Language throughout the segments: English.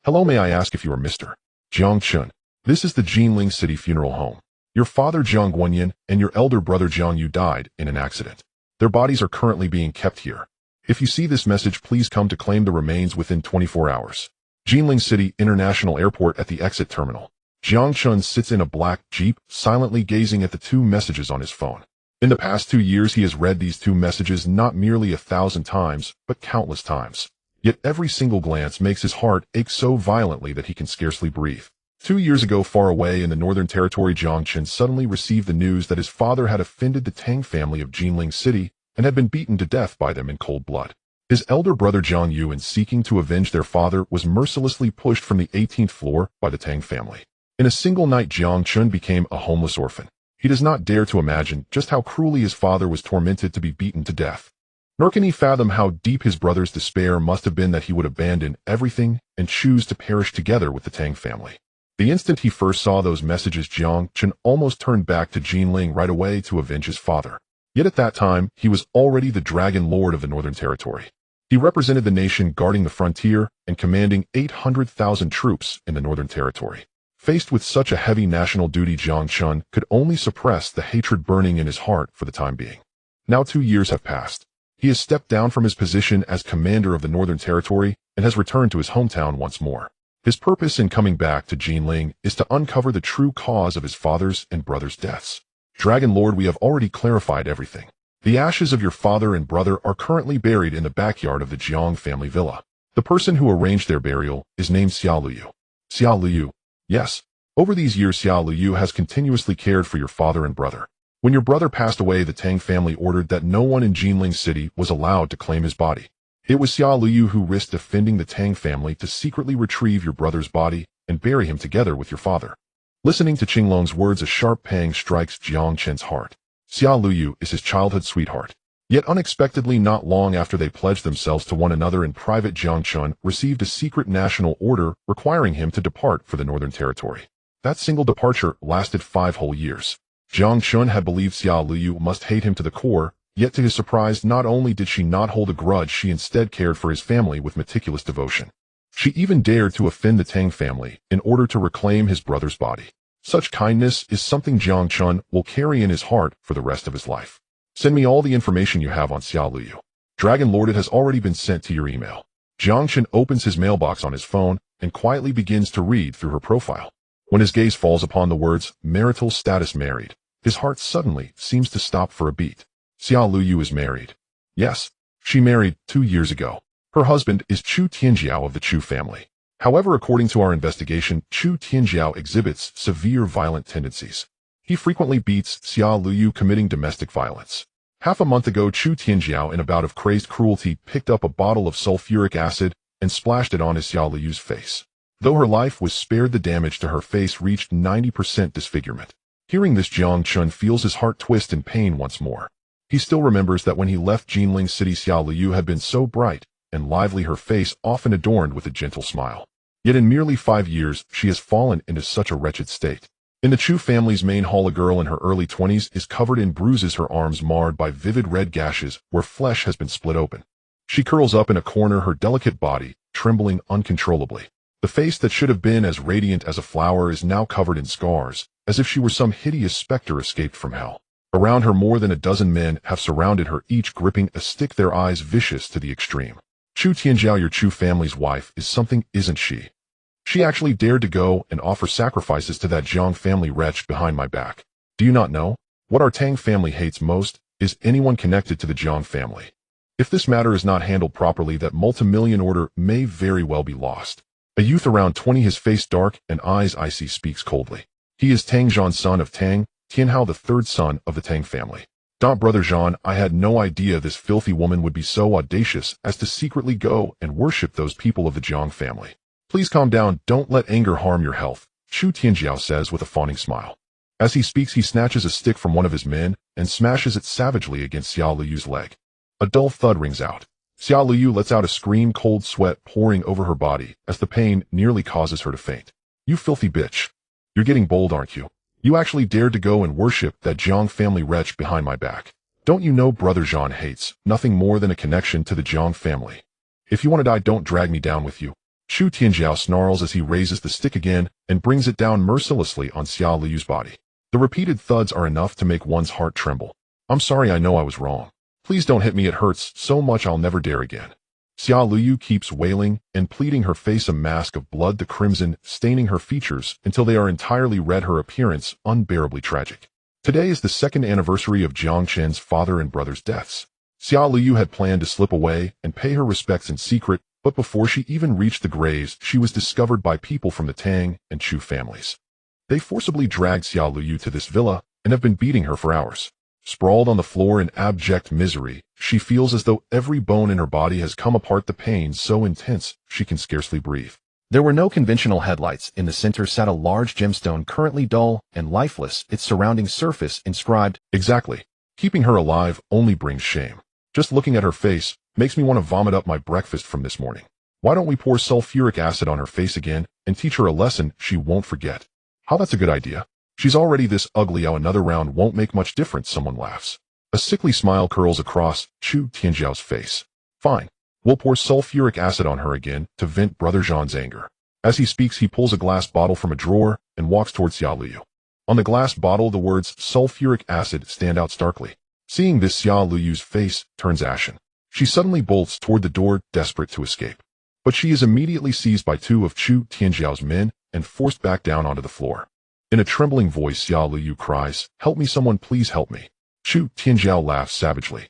Hello, may I ask if you are Mr. Jiang Chen? This is the Jinling City Funeral Home. Your father Jiang Guanyin and your elder brother Jiang Yu died in an accident. Their bodies are currently being kept here. If you see this message, please come to claim the remains within 24 hours. Jinling City International Airport at the exit terminal. Jiang Chen sits in a black Jeep, silently gazing at the two messages on his phone. In the past 2 years, he has read these two messages not merely 1,000 times, but countless times. Yet every single glance makes his heart ache so violently that he can scarcely breathe. 2 years ago, far away in the Northern Territory, Jiang Chen suddenly received the news that his father had offended the Tang family of Jinling City and had been beaten to death by them in cold blood. His elder brother Jiang Yu, in seeking to avenge their father, was mercilessly pushed from the 18th floor by the Tang family. In a single night, Jiang Chen became a homeless orphan. He does not dare to imagine just how cruelly his father was tormented to be beaten to death. Nor can he fathom how deep his brother's despair must have been that he would abandon everything and choose to perish together with the Tang family. The instant he first saw those messages, Jiang Chen almost turned back to Jinling right away to avenge his father. Yet at that time, he was already the Dragon Lord of the Northern Territory. He represented the nation, guarding the frontier and commanding 800,000 troops in the Northern Territory. Faced with such a heavy national duty, Jiang Chen could only suppress the hatred burning in his heart for the time being. Now 2 years have passed. He has stepped down from his position as commander of the Northern Territory and has returned to his hometown once more. His purpose in coming back to Jinling is to uncover the true cause of his father's and brother's deaths. Dragon Lord, we have already clarified everything. The ashes of your father and brother are currently buried in the backyard of the Jiang family villa. The person who arranged their burial is named Xia Luyu. Xia Luyu. Yes. Over these years, Xia Luyu has continuously cared for your father and brother. When your brother passed away, the Tang family ordered that no one in Jinling City was allowed to claim his body. It was Xia Luyu who risked offending the Tang family to secretly retrieve your brother's body and bury him together with your father. Listening to Qinglong's words, a sharp pang strikes Jiang Chen's heart. Xia Luyu is his childhood sweetheart. Yet unexpectedly, not long after they pledged themselves to one another in private, Jiang Chen received a secret national order requiring him to depart for the Northern Territory. That single departure lasted 5 whole years. Jiang Chen had believed Xia Luyu must hate him to the core, yet to his surprise, not only did she not hold a grudge, she instead cared for his family with meticulous devotion. She even dared to offend the Tang family in order to reclaim his brother's body. Such kindness is something Jiang Chen will carry in his heart for the rest of his life. Send me all the information you have on Xia Luyu. Dragon Lord, it has already been sent to your email. Jiang Chen opens his mailbox on his phone and quietly begins to read through her profile. When his gaze falls upon the words, marital status married, his heart suddenly seems to stop for a beat. Xia Luyu is married. Yes, she married 2 years ago. Her husband is Chu Tianjiao of the Chu family. However, according to our investigation, Chu Tianjiao exhibits severe violent tendencies. He frequently beats Xia Luyu, committing domestic violence. Half a month ago, Chu Tianjiao, in a bout of crazed cruelty, picked up a bottle of sulfuric acid and splashed it on Xia Luyu's face. Though her life was spared, the damage to her face reached 90% disfigurement. Hearing this, Jiang Chen feels his heart twist in pain once more. He still remembers that when he left Jinling City, Xia Luyu had been so bright and lively, her face often adorned with a gentle smile. Yet in merely 5 years, she has fallen into such a wretched state. In the Chu family's main hall, a girl in her early 20s is covered in bruises, her arms marred by vivid red gashes where flesh has been split open. She curls up in a corner, her delicate body trembling uncontrollably. The face that should have been as radiant as a flower is now covered in scars, as if she were some hideous specter escaped from hell. Around her, more than a dozen men have surrounded her, each gripping a stick, their eyes vicious to the extreme. Chu Tianjiao, your Chu family's wife, is something, isn't she? She actually dared to go and offer sacrifices to that Jiang family wretch behind my back. Do you not know? What our Tang family hates most is anyone connected to the Jiang family. If this matter is not handled properly, that multi-million order may very well be lost. A youth around 20, his face dark and eyes icy, speaks coldly. He is Tang Zhan, son of Tang Tianhao, the 3rd son of the Tang family. Brother Zhan, I had no idea this filthy woman would be so audacious as to secretly go and worship those people of the Jiang family. Please calm down, don't let anger harm your health, Chu Tianjiao says with a fawning smile. As he speaks, he snatches a stick from one of his men and smashes it savagely against Xia Luyu's leg. A dull thud rings out. Xia Luyu lets out a scream, cold sweat pouring over her body as the pain nearly causes her to faint. You filthy bitch. You're getting bold, aren't you? You actually dared to go and worship that Jiang family wretch behind my back. Don't you know Brother Zhan hates nothing more than a connection to the Jiang family? If you want to die, don't drag me down with you. Chu Tianjiao snarls as he raises the stick again and brings it down mercilessly on Xia Liyu's body. The repeated thuds are enough to make one's heart tremble. I'm sorry, I know I was wrong. Please don't hit me, it hurts so much I'll never dare again. Xia Liyu keeps wailing and pleading, her face a mask of blood, the crimson staining her features until they are entirely red, her appearance unbearably tragic. Today is the second anniversary of Jiang Chen's father and brother's deaths. Xia Liyu had planned to slip away and pay her respects in secret, but before she even reached the graves, she was discovered by people from the Tang and Chu families. They forcibly dragged Xia Liyu to this villa and have been beating her for hours. Sprawled on the floor in abject misery, she feels as though every bone in her body has come apart, the pain so intense she can scarcely breathe. There were no conventional headlights. In the center sat a large gemstone, currently dull and lifeless, its surrounding surface inscribed, "Exactly. Keeping her alive only brings shame. Just looking at her face makes me want to vomit up my breakfast from this morning. Why don't we pour sulfuric acid on her face again and teach her a lesson she won't forget?" How that's a good idea. She's already this ugly, how another round won't make much difference, someone laughs. A sickly smile curls across Chu Tianjiao's face. Fine. We'll pour sulfuric acid on her again to vent Brother Zhang's anger. As he speaks, he pulls a glass bottle from a drawer and walks towards Xia Liyu. On the glass bottle, the words sulfuric acid stand out starkly. Seeing this, Xia Liyu's face turns ashen. She suddenly bolts toward the door, desperate to escape. But she is immediately seized by two of Chu Tianjiao's men and forced back down onto the floor. In a trembling voice, Xia Liyu cries, "Help me, someone please help me." Chu Tianjiao laughs savagely.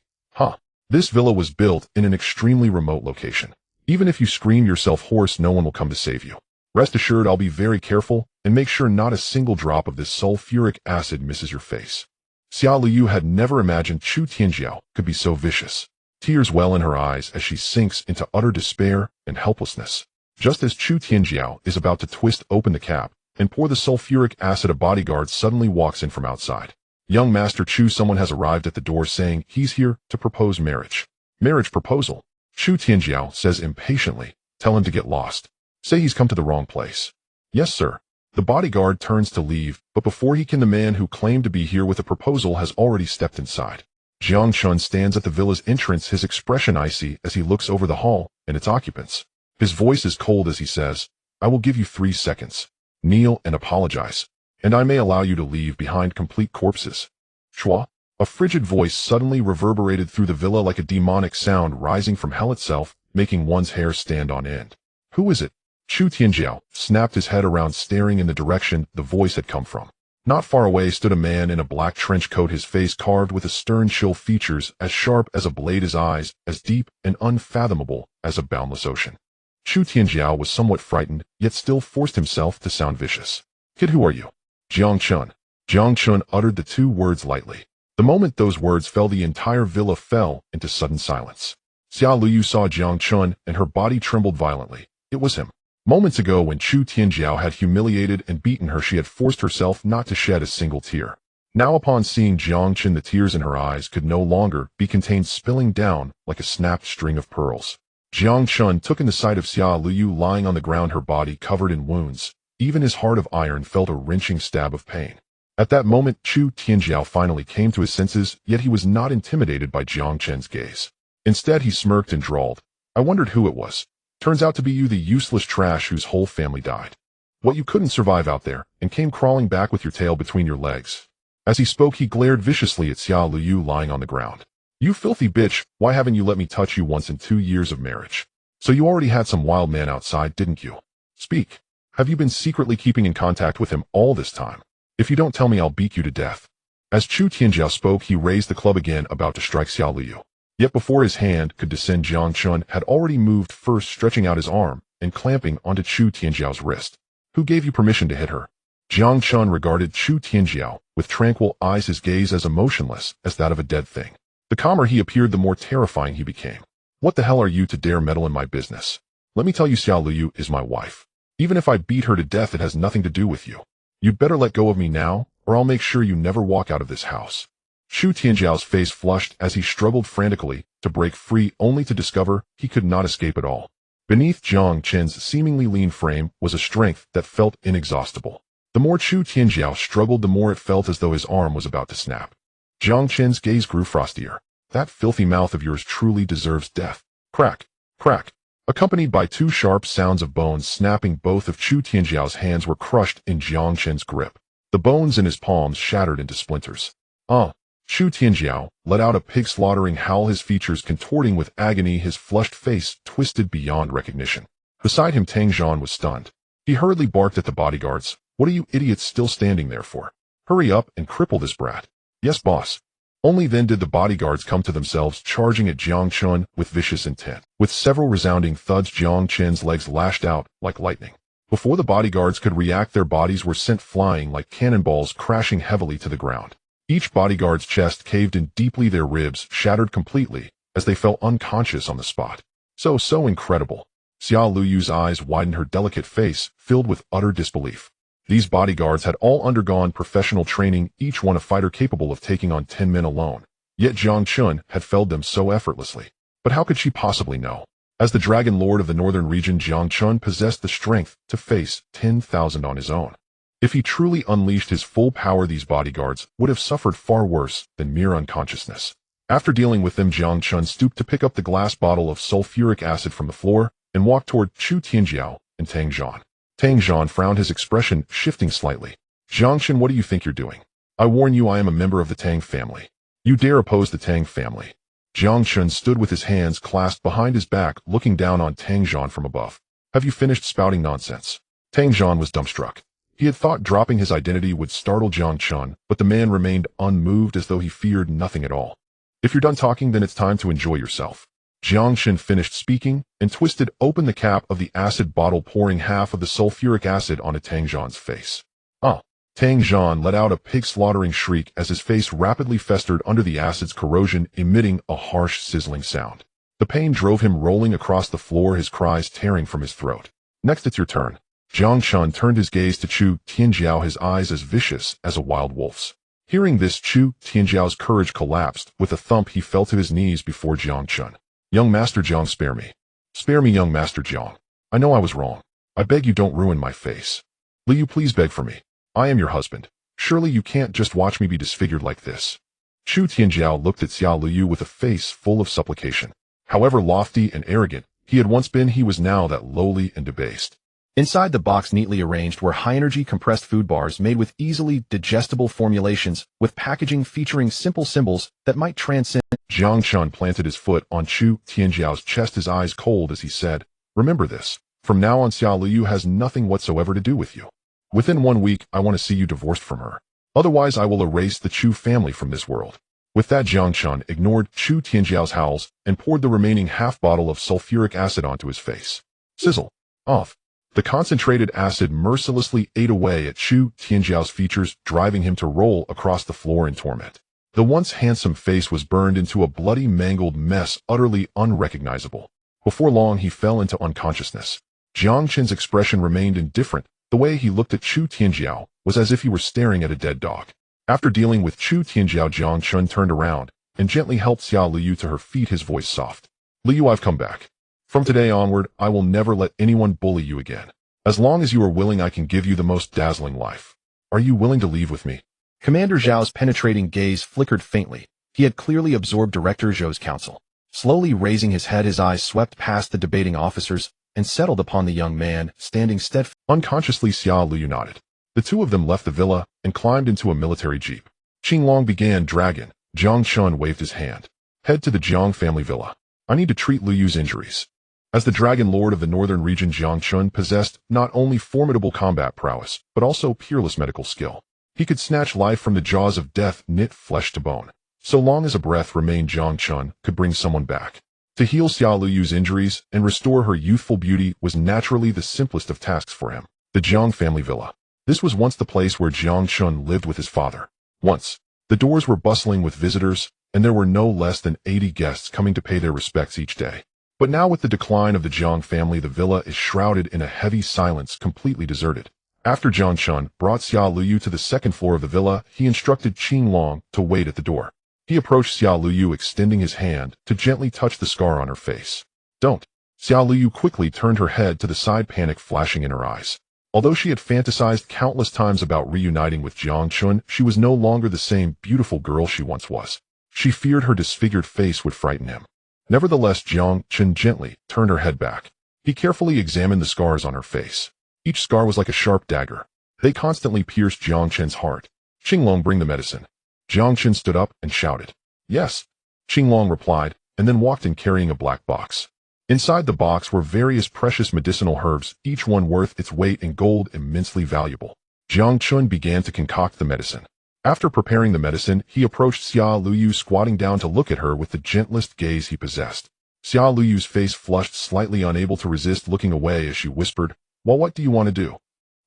This villa was built in an extremely remote location. Even if you scream yourself hoarse, no one will come to save you. Rest assured, I'll be very careful and make sure not a single drop of this sulfuric acid misses your face. Xia Liyu had never imagined Chu Tianjiao could be so vicious. Tears well in her eyes as she sinks into utter despair and helplessness. Just as Chu Tianjiao is about to twist open the cap and pour the sulfuric acid, a bodyguard suddenly walks in from outside. "Young Master Chu, someone has arrived at the door saying he's here to propose marriage." "Marriage proposal?" Chu Tianjiao says impatiently. "Tell him to get lost. Say he's come to the wrong place." "Yes, sir." The bodyguard turns to leave, but before he can, the man who claimed to be here with a proposal has already stepped inside. Jiang Chen stands at the villa's entrance, his expression icy as he looks over the hall and its occupants. His voice is cold as he says, "I will give you 3 seconds. Kneel and apologize, and I may allow you to leave behind complete corpses." Chua. A frigid voice suddenly reverberated through the villa like a demonic sound rising from hell itself, making one's hair stand on end. "Who is it?" Chu Tianjiao snapped his head around, staring in the direction the voice had come from. Not far away stood a man in a black trench coat, his face carved with a stern, chill features as sharp as a blade, his eyes as deep and unfathomable as a boundless ocean. Chu Tianjiao was somewhat frightened, yet still forced himself to sound vicious. "Kid, who are you?" "Jiang Chen." Jiang Chen uttered the 2 words lightly. The moment those words fell, the entire villa fell into sudden silence. Xia Liyu saw Jiang Chen and her body trembled violently. It was him. Moments ago, when Chu Tianjiao had humiliated and beaten her, she had forced herself not to shed a single tear. Now, upon seeing Jiang Chen, the tears in her eyes could no longer be contained, spilling down like a snapped string of pearls. Jiang Chen took in the sight of Xia Liyu lying on the ground, her body covered in wounds. Even his heart of iron felt a wrenching stab of pain. At that moment, Chu Tianjiao finally came to his senses, yet he was not intimidated by Jiang Chen's gaze. Instead, he smirked and drawled, "I wondered who it was. Turns out to be you, the useless trash whose whole family died. What, you couldn't survive out there and came crawling back with your tail between your legs." As he spoke, he glared viciously at Xia Liyu lying on the ground. "You filthy bitch, why haven't you let me touch you once in 2 years of marriage? So you already had some wild man outside, didn't you? Speak. Have you been secretly keeping in contact with him all this time? If you don't tell me, I'll beat you to death." As Chu Tianjiao spoke, he raised the club again, about to strike Xia Liyu. Yet before his hand could descend, Jiang Chen had already moved first, stretching out his arm and clamping onto Chu Tianjiao's wrist. "Who gave you permission to hit her?" Jiang Chen regarded Chu Tianjiao with tranquil eyes, his gaze as emotionless as that of a dead thing. The calmer he appeared, the more terrifying he became. "What the hell are you to dare meddle in my business? Let me tell you, Xia Liyu is my wife. Even if I beat her to death, it has nothing to do with you. You'd better let go of me now, or I'll make sure you never walk out of this house." Chu Tianjiao's face flushed as he struggled frantically to break free, only to discover he could not escape at all. Beneath Jiang Chen's seemingly lean frame was a strength that felt inexhaustible. The more Chu Tianjiao struggled, the more it felt as though his arm was about to snap. Jiang Chen's gaze grew frostier. "That filthy mouth of yours truly deserves death." Crack, crack. accompanied by two sharp sounds of bones snapping. Both of Chu Tianjiao's hands were crushed in Jiang Chen's grip. The bones in his palms shattered into splinters. Chu Tianjiao let out a pig-slaughtering howl, his features contorting with agony, his flushed face twisted beyond recognition. Beside him, Tang Zhan was stunned. He hurriedly barked at the bodyguards. "What are you idiots still standing there for? Hurry up and cripple this brat." "Yes, boss." Only then did the bodyguards come to themselves, charging at Jiang Chen with vicious intent. With several resounding thuds, Jiang Chen's legs lashed out like lightning. Before the bodyguards could react, their bodies were sent flying like cannonballs, crashing heavily to the ground. Each bodyguard's chest caved in deeply, their ribs shattered completely as they fell unconscious on the spot. So incredible. Xia Luyu's eyes widened, her delicate face filled with utter disbelief. These bodyguards had all undergone professional training, each one a fighter capable of taking on 10 men alone. Yet Jiang Chen had felled them so effortlessly. But how could she possibly know? As the Dragon Lord of the Northern region, Jiang Chen possessed the strength to face 10,000 on his own. If he truly unleashed his full power, these bodyguards would have suffered far worse than mere unconsciousness. After dealing with them, Jiang Chen stooped to pick up the glass bottle of sulfuric acid from the floor and walked toward Chu Tianjiao and Tang Zhan. Tang Zhan frowned, his expression shifting slightly. "Jiang Chen, what do you think you're doing? I warn you, I am a member of the Tang family. You dare oppose the Tang family?" Jiang Chen stood with his hands clasped behind his back, looking down on Tang Zhan from above. "Have you finished spouting nonsense?" Tang Zhan was dumbstruck. He had thought dropping his identity would startle Jiang Chen, but the man remained unmoved, as though he feared nothing at all. "If you're done talking, then it's time to enjoy yourself." Jiang Chen finished speaking and twisted open the cap of the acid bottle, pouring half of the sulfuric acid onto Tang Zhan's face. Tang Zhan let out a pig-slaughtering shriek as his face rapidly festered under the acid's corrosion, emitting a harsh, sizzling sound. The pain drove him rolling across the floor, his cries tearing from his throat. "Next, it's your turn." Jiang Chen turned his gaze to Chu Tianjiao, his eyes as vicious as a wild wolf's. Hearing this, Chu Tianjiao's courage collapsed. With a thump, he fell to his knees before Jiang Chen. "Young Master Jiang, spare me. Spare me, young Master Jiang. I know I was wrong. I beg you, don't ruin my face. Liu, please beg for me. I am your husband. Surely you can't just watch me be disfigured like this." Chu Tianjiao looked at Xia Liu with a face full of supplication. However lofty and arrogant he had once been, he was now that lowly and debased. Inside the box, neatly arranged, were high-energy compressed food bars made with easily digestible formulations, with packaging featuring simple symbols that might transcend. Jiang Chen planted his foot on Chu Tianjiao's chest, his eyes cold as he said, "Remember this. From now on, Xia Liu has nothing whatsoever to do with you. Within 1 week, I want to see you divorced from her. Otherwise, I will erase the Chu family from this world." With that, Jiang Chen ignored Chu Tianjiao's howls and poured the remaining half bottle of sulfuric acid onto his face. Sizzle. Off. The concentrated acid mercilessly ate away at Chu Tianjiao's features, driving him to roll across the floor in torment. The once handsome face was burned into a bloody, mangled mess, utterly unrecognizable. Before long, he fell into unconsciousness. Jiang Chen's expression remained indifferent. The way he looked at Chu Tianjiao was as if he were staring at a dead dog. After dealing with Chu Tianjiao, Jiang Chen turned around and gently helped Xia Liu to her feet, his voice soft. "Liu, I've come back. From today onward, I will never let anyone bully you again. As long as you are willing, I can give you the most dazzling life. Are you willing to leave with me?" Commander Zhao's penetrating gaze flickered faintly. He had clearly absorbed Director Zhou's counsel. Slowly raising his head, his eyes swept past the debating officers and settled upon the young man, standing steadfast. Unconsciously, Xia Liu nodded. The two of them left the villa and climbed into a military jeep. Qinglong began dragging. Jiang Chen waved his hand. "Head to the Jiang family villa. I need to treat Liyu's injuries." As the Dragon Lord of the Northern region, Jiang Chen possessed not only formidable combat prowess, but also peerless medical skill. He could snatch life from the jaws of death, knit flesh to bone. So long as a breath remained, Jiang Chen could bring someone back. To heal Xia Liyu's injuries and restore her youthful beauty was naturally the simplest of tasks for him. The Jiang family villa. This was once the place where Jiang Chen lived with his father. Once, the doors were bustling with visitors, and there were no less than 80 guests coming to pay their respects each day. But now, with the decline of the Jiang family, the villa is shrouded in a heavy silence, completely deserted. After Jiang Chen brought Xia Liu to the second floor of the villa, he instructed Qinglong to wait at the door. He approached Xia Liu, extending his hand to gently touch the scar on her face. "Don't." Xia Liu quickly turned her head to the side, panic flashing in her eyes. Although she had fantasized countless times about reuniting with Jiang Chen, she was no longer the same beautiful girl she once was. She feared her disfigured face would frighten him. Nevertheless, Jiang Chen gently turned her head back. He carefully examined the scars on her face. Each scar was like a sharp dagger. They constantly pierced Jiang Chen's heart. Qinglong, bring the medicine. Jiang Chen stood up and shouted. Yes. Qinglong replied, and then walked in carrying a black box. Inside the box were various precious medicinal herbs, each one worth its weight in gold, immensely valuable. Jiang Chen began to concoct the medicine. After preparing the medicine, he approached Xia Luyu, squatting down to look at her with the gentlest gaze he possessed. Xia Luyu's face flushed slightly, unable to resist looking away as she whispered, Well, what do you want to do?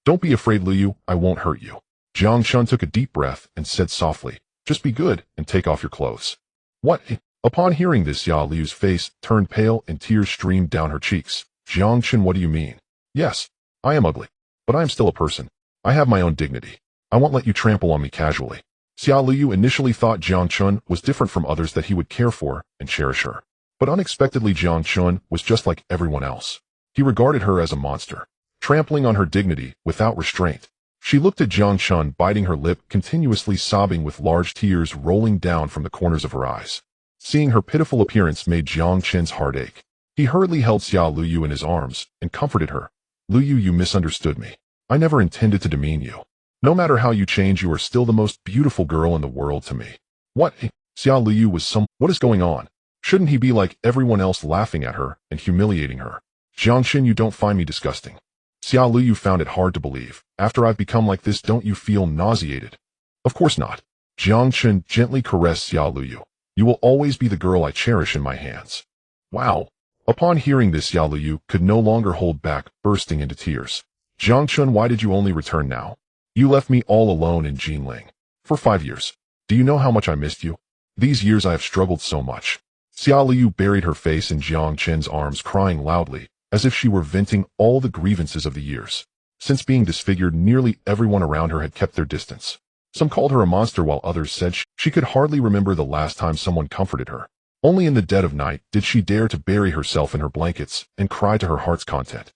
Don't be afraid, Luyu, I won't hurt you. Jiang Chen took a deep breath and said softly, Just be good and take off your clothes. What? Upon hearing this, Xia Luyu's face turned pale and tears streamed down her cheeks. Jiang Chen, what do you mean? Yes, I am ugly, but I am still a person. I have my own dignity. I won't let you trample on me casually. Xia Luyu initially thought Jiang Chen was different from others, that he would care for and cherish her. But unexpectedly, Jiang Chen was just like everyone else. He regarded her as a monster, trampling on her dignity without restraint. She looked at Jiang Chen, biting her lip, continuously sobbing with large tears rolling down from the corners of her eyes. Seeing her pitiful appearance made Jiang Chen's heart ache. He hurriedly held Xia Luyu in his arms and comforted her. Luyu, you misunderstood me. I never intended to demean you. No matter how you change, you are still the most beautiful girl in the world to me. What? Xia Luyu was What is going on? Shouldn't he be like everyone else, laughing at her and humiliating her? Jiang Chen, you don't find me disgusting. Xia Luyu found it hard to believe. After I've become like this, don't you feel nauseated? Of course not. Jiang Chen gently caressed Xia Luyu. You will always be the girl I cherish in my hands. Wow. Upon hearing this, Xia Luyu could no longer hold back, bursting into tears. Jiang Chen, why did you only return now? You left me all alone in Jinling for 5 years. Do you know how much I missed you? These years I have struggled so much. Xia Luyu buried her face in Jiang Chen's arms, crying loudly, as if she were venting all the grievances of the years. Since being disfigured, nearly everyone around her had kept their distance. Some called her a monster, while others said she could hardly remember the last time someone comforted her. Only in the dead of night did she dare to bury herself in her blankets and cry to her heart's content.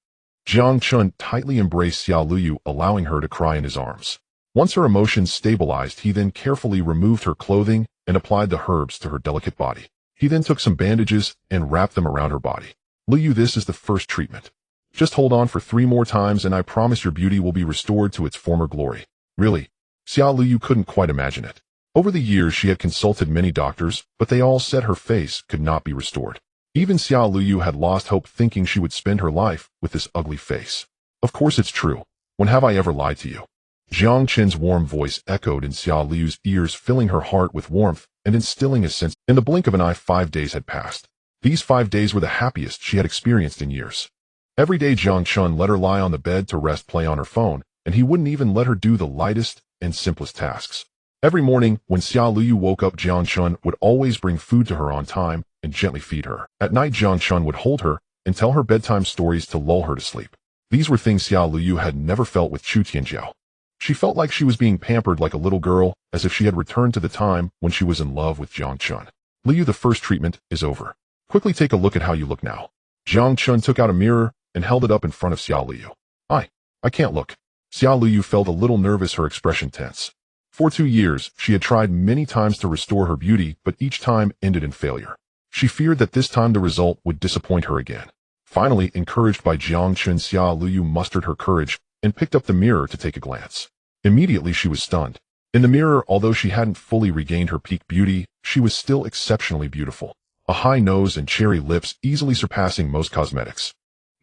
Jiang Chen tightly embraced Xia Luyu, allowing her to cry in his arms. Once her emotions stabilized, he then carefully removed her clothing and applied the herbs to her delicate body. He then took some bandages and wrapped them around her body. Luyu, this is the first treatment. Just hold on for 3 more times and I promise your beauty will be restored to its former glory. Really? Xia Luyu couldn't quite imagine it. Over the years she had consulted many doctors, but they all said her face could not be restored. Even Xia Luyu had lost hope, thinking she would spend her life with this ugly face. Of course it's true. When have I ever lied to you? Jiang Chen's warm voice echoed in Xia Luyu's ears, filling her heart with warmth and instilling a sense. In the blink of an eye, 5 days had passed. These 5 days were the happiest she had experienced in years. Every day Jiang Chen let her lie on the bed to rest, play on her phone, and he wouldn't even let her do the lightest and simplest tasks. Every morning, when Xia Luyu woke up, Jiang Chen would always bring food to her on time and gently feed her. At night, Jiang Chen would hold her and tell her bedtime stories to lull her to sleep. These were things Xia Luyu had never felt with Chu Tianjiao. She felt like she was being pampered like a little girl, as if she had returned to the time when she was in love with Jiang Chen. Luyu, the first treatment is over. Quickly take a look at how you look now. Jiang Chen took out a mirror and held it up in front of Xia Luyu. I can't look. Xia Luyu felt a little nervous, her expression tense. For 2 years, she had tried many times to restore her beauty, but each time ended in failure. She feared that this time the result would disappoint her again. Finally, encouraged by Jiang Chen, Xia Luyu mustered her courage and picked up the mirror to take a glance. Immediately she was stunned. In the mirror, although she hadn't fully regained her peak beauty, she was still exceptionally beautiful. A high nose and cherry lips, easily surpassing most cosmetics.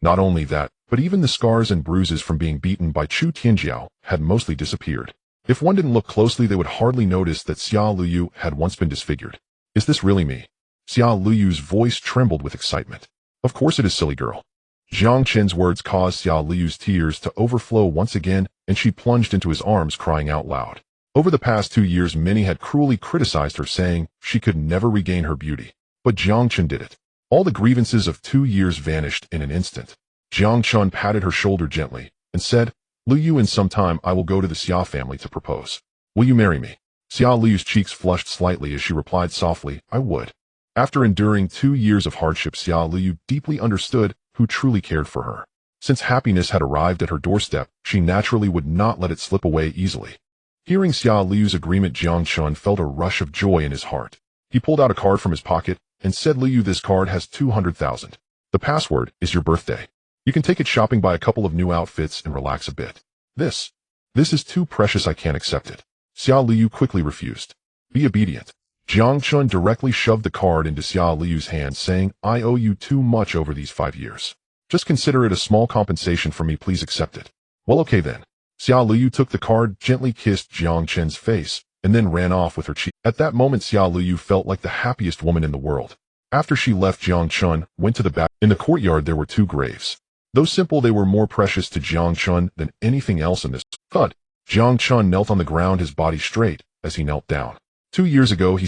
Not only that, but even the scars and bruises from being beaten by Chu Tianjiao had mostly disappeared. If one didn't look closely, they would hardly notice that Xia Luyu had once been disfigured. Is this really me? Xia Luyu's voice trembled with excitement. Of course it is, silly girl. Jiang Chen's words caused Xia Luyu's tears to overflow once again, and she plunged into his arms, crying out loud. Over the past 2 years, many had cruelly criticized her, saying she could never regain her beauty. But Jiang Chen did it. All the grievances of 2 years vanished in an instant. Jiang Chen patted her shoulder gently and said, Luyu, in some time I will go to the Xia family to propose. Will you marry me? Xia Luyu's cheeks flushed slightly as she replied softly, I would. After enduring 2 years of hardship, Xia Luyu deeply understood who truly cared for her. Since happiness had arrived at her doorstep, she naturally would not let it slip away easily. Hearing Xia Luyu's agreement, Jiang Chen felt a rush of joy in his heart. He pulled out a card from his pocket and said, Luyu, this card has 200,000. The password is your birthday. You can take it shopping, buy a couple of new outfits, and relax a bit. This is too precious, I can't accept it. Xia Liu quickly refused. Be obedient. Jiang Chen directly shoved the card into Xia Liu's hand, saying, I owe you too much over these 5 years. Just consider it a small compensation for me, please accept it. Well, okay then. Xia Liu took the card, gently kissed Jiang Chen's face, and then ran off with her cheek. At that moment, Xia Liu felt like the happiest woman in the world. After she left, Jiang Chen went to the back. In the courtyard there were 2 graves. Though simple, they were more precious to Jiang Chen than anything else in this. Thud. Jiang Chen knelt on the ground, his body straight, as he knelt down. 2 years ago, he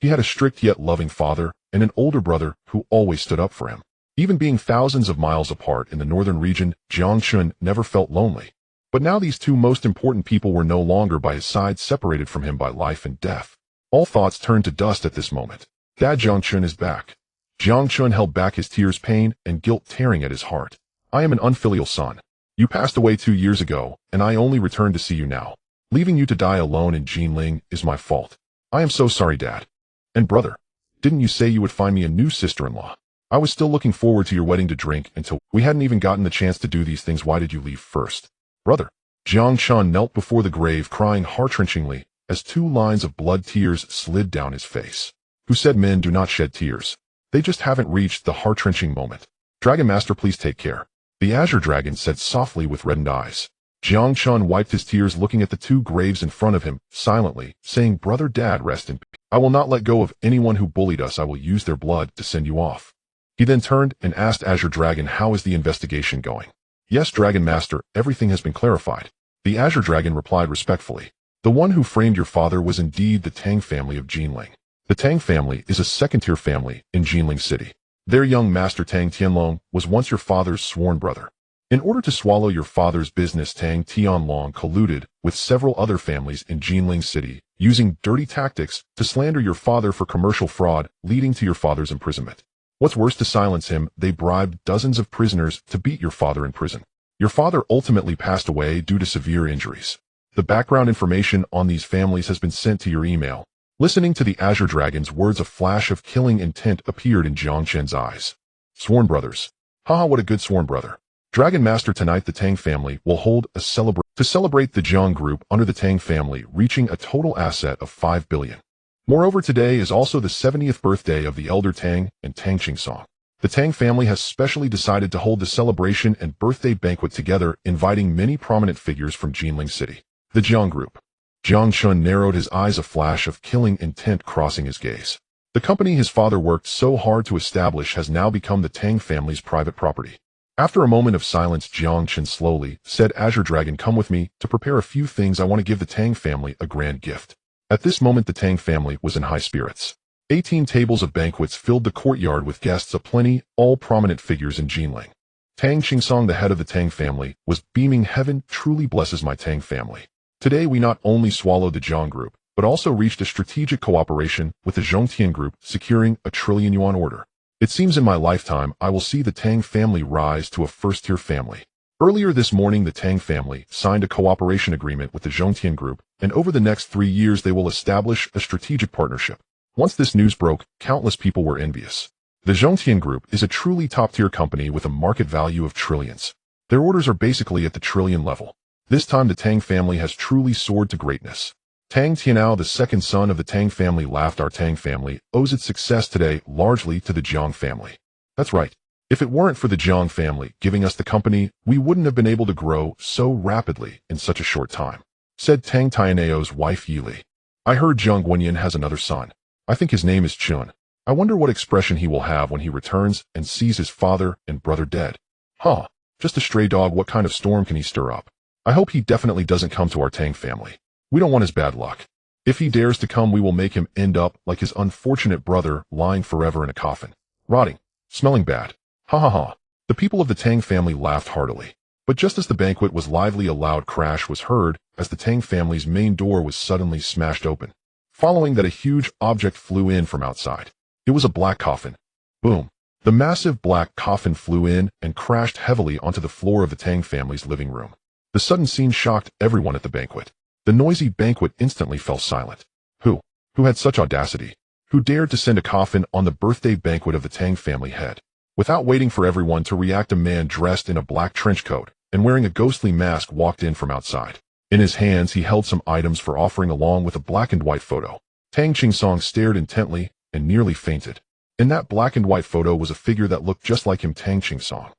had a strict yet loving father and an older brother who always stood up for him. Even being thousands of miles apart in the northern region, Jiang Chen never felt lonely. But now these 2 most important people were no longer by his side, separated from him by life and death. All thoughts turned to dust at this moment. Dad, Jiang Chen is back. Jiang Chen held back his tears, pain and guilt tearing at his heart. I am an unfilial son. You passed away 2 years ago, and I only returned to see you now. Leaving you to die alone in Jinling is my fault. I am so sorry, Dad. And brother, didn't you say you would find me a new sister-in-law? I was still looking forward to your wedding to drink until we hadn't even gotten the chance to do these things. Why did you leave first? Brother. Jiang Chen knelt before the grave, crying heart-wrenchingly as 2 lines of blood tears slid down his face. Who said men do not shed tears? They just haven't reached the heart-wrenching moment. Dragon Master, please take care. The Azure Dragon said softly with reddened eyes. Jiang Chen wiped his tears, looking at the 2 graves in front of him, silently, saying, Brother, Dad, rest in peace. I will not let go of anyone who bullied us. I will use their blood to send you off. He then turned and asked Azure Dragon, how is the investigation going? Yes, Dragon Master, everything has been clarified. The Azure Dragon replied respectfully. The one who framed your father was indeed the Tang family of Jinling. The Tang family is a second-tier family in Jinling City. Their young master Tang Tianlong was once your father's sworn brother. In order to swallow your father's business, Tang Tianlong colluded with several other families in Jinling City, using dirty tactics to slander your father for commercial fraud, leading to your father's imprisonment. What's worse, to silence him, they bribed dozens of prisoners to beat your father in prison. Your father ultimately passed away due to severe injuries. The background information on these families has been sent to your email. Listening to the Azure Dragon's words, a flash of killing intent appeared in Jiang Chen's eyes. Sworn brothers. Haha, what a good sworn brother. Dragon Master, tonight the Tang family will hold a to celebrate the Jiang group under the Tang family reaching a total asset of 5 billion. Moreover, today is also the 70th birthday of the elder Tang and Tang Qingsong. The Tang family has specially decided to hold the celebration and birthday banquet together, inviting many prominent figures from Jinling City. The Jiang group. Jiang Chen narrowed his eyes, a flash of killing intent crossing his gaze. The company his father worked so hard to establish has now become the Tang family's private property. After a moment of silence, Jiang Chen slowly said, Azure Dragon, come with me to prepare a few things. I want to give the Tang family a grand gift. At this moment, the Tang family was in high spirits. 18 tables of banquets filled the courtyard with guests aplenty, all prominent figures in Jinling. Tang Qingsong, the head of the Tang family, was beaming. Heaven truly blesses my Tang family. Today we not only swallowed the Jiang group, but also reached a strategic cooperation with the Zhongtian group, securing a trillion yuan order. It seems in my lifetime I will see the Tang family rise to a first-tier family. Earlier this morning, the Tang family signed a cooperation agreement with the Zhongtian group, and over the next 3 years they will establish a strategic partnership. Once this news broke, countless people were envious. The Zhongtian group is a truly top-tier company with a market value of trillions. Their orders are basically at the trillion level. This time the Tang family has truly soared to greatness. Tang Tianao, the second son of the Tang family, laughed. Our Tang family owes its success today largely to the Jiang family. That's right. If it weren't for the Jiang family giving us the company, we wouldn't have been able to grow so rapidly in such a short time, said Tang Tianao's wife Yili. I heard Jiang Guanyin has another son. I think his name is Chun. I wonder what expression he will have when he returns and sees his father and brother dead. Huh, just a stray dog, what kind of storm can he stir up? I hope he definitely doesn't come to our Tang family. We don't want his bad luck. If he dares to come, we will make him end up like his unfortunate brother, lying forever in a coffin, rotting, smelling bad. Ha ha ha. The people of the Tang family laughed heartily. But just as the banquet was lively, a loud crash was heard as the Tang family's main door was suddenly smashed open. Following that, a huge object flew in from outside. It was a black coffin. Boom. The massive black coffin flew in and crashed heavily onto the floor of the Tang family's living room. The sudden scene shocked everyone at the banquet. The noisy banquet instantly fell silent. Who had such audacity? Who dared to send a coffin on the birthday banquet of the Tang family head? Without waiting for everyone to react, a man dressed in a black trench coat and wearing a ghostly mask walked in from outside. In his hands he held some items for offering along with a black and white photo. Tang Qingsong stared intently and nearly fainted. In that black and white photo was a figure that looked just like him, Tang Qingsong.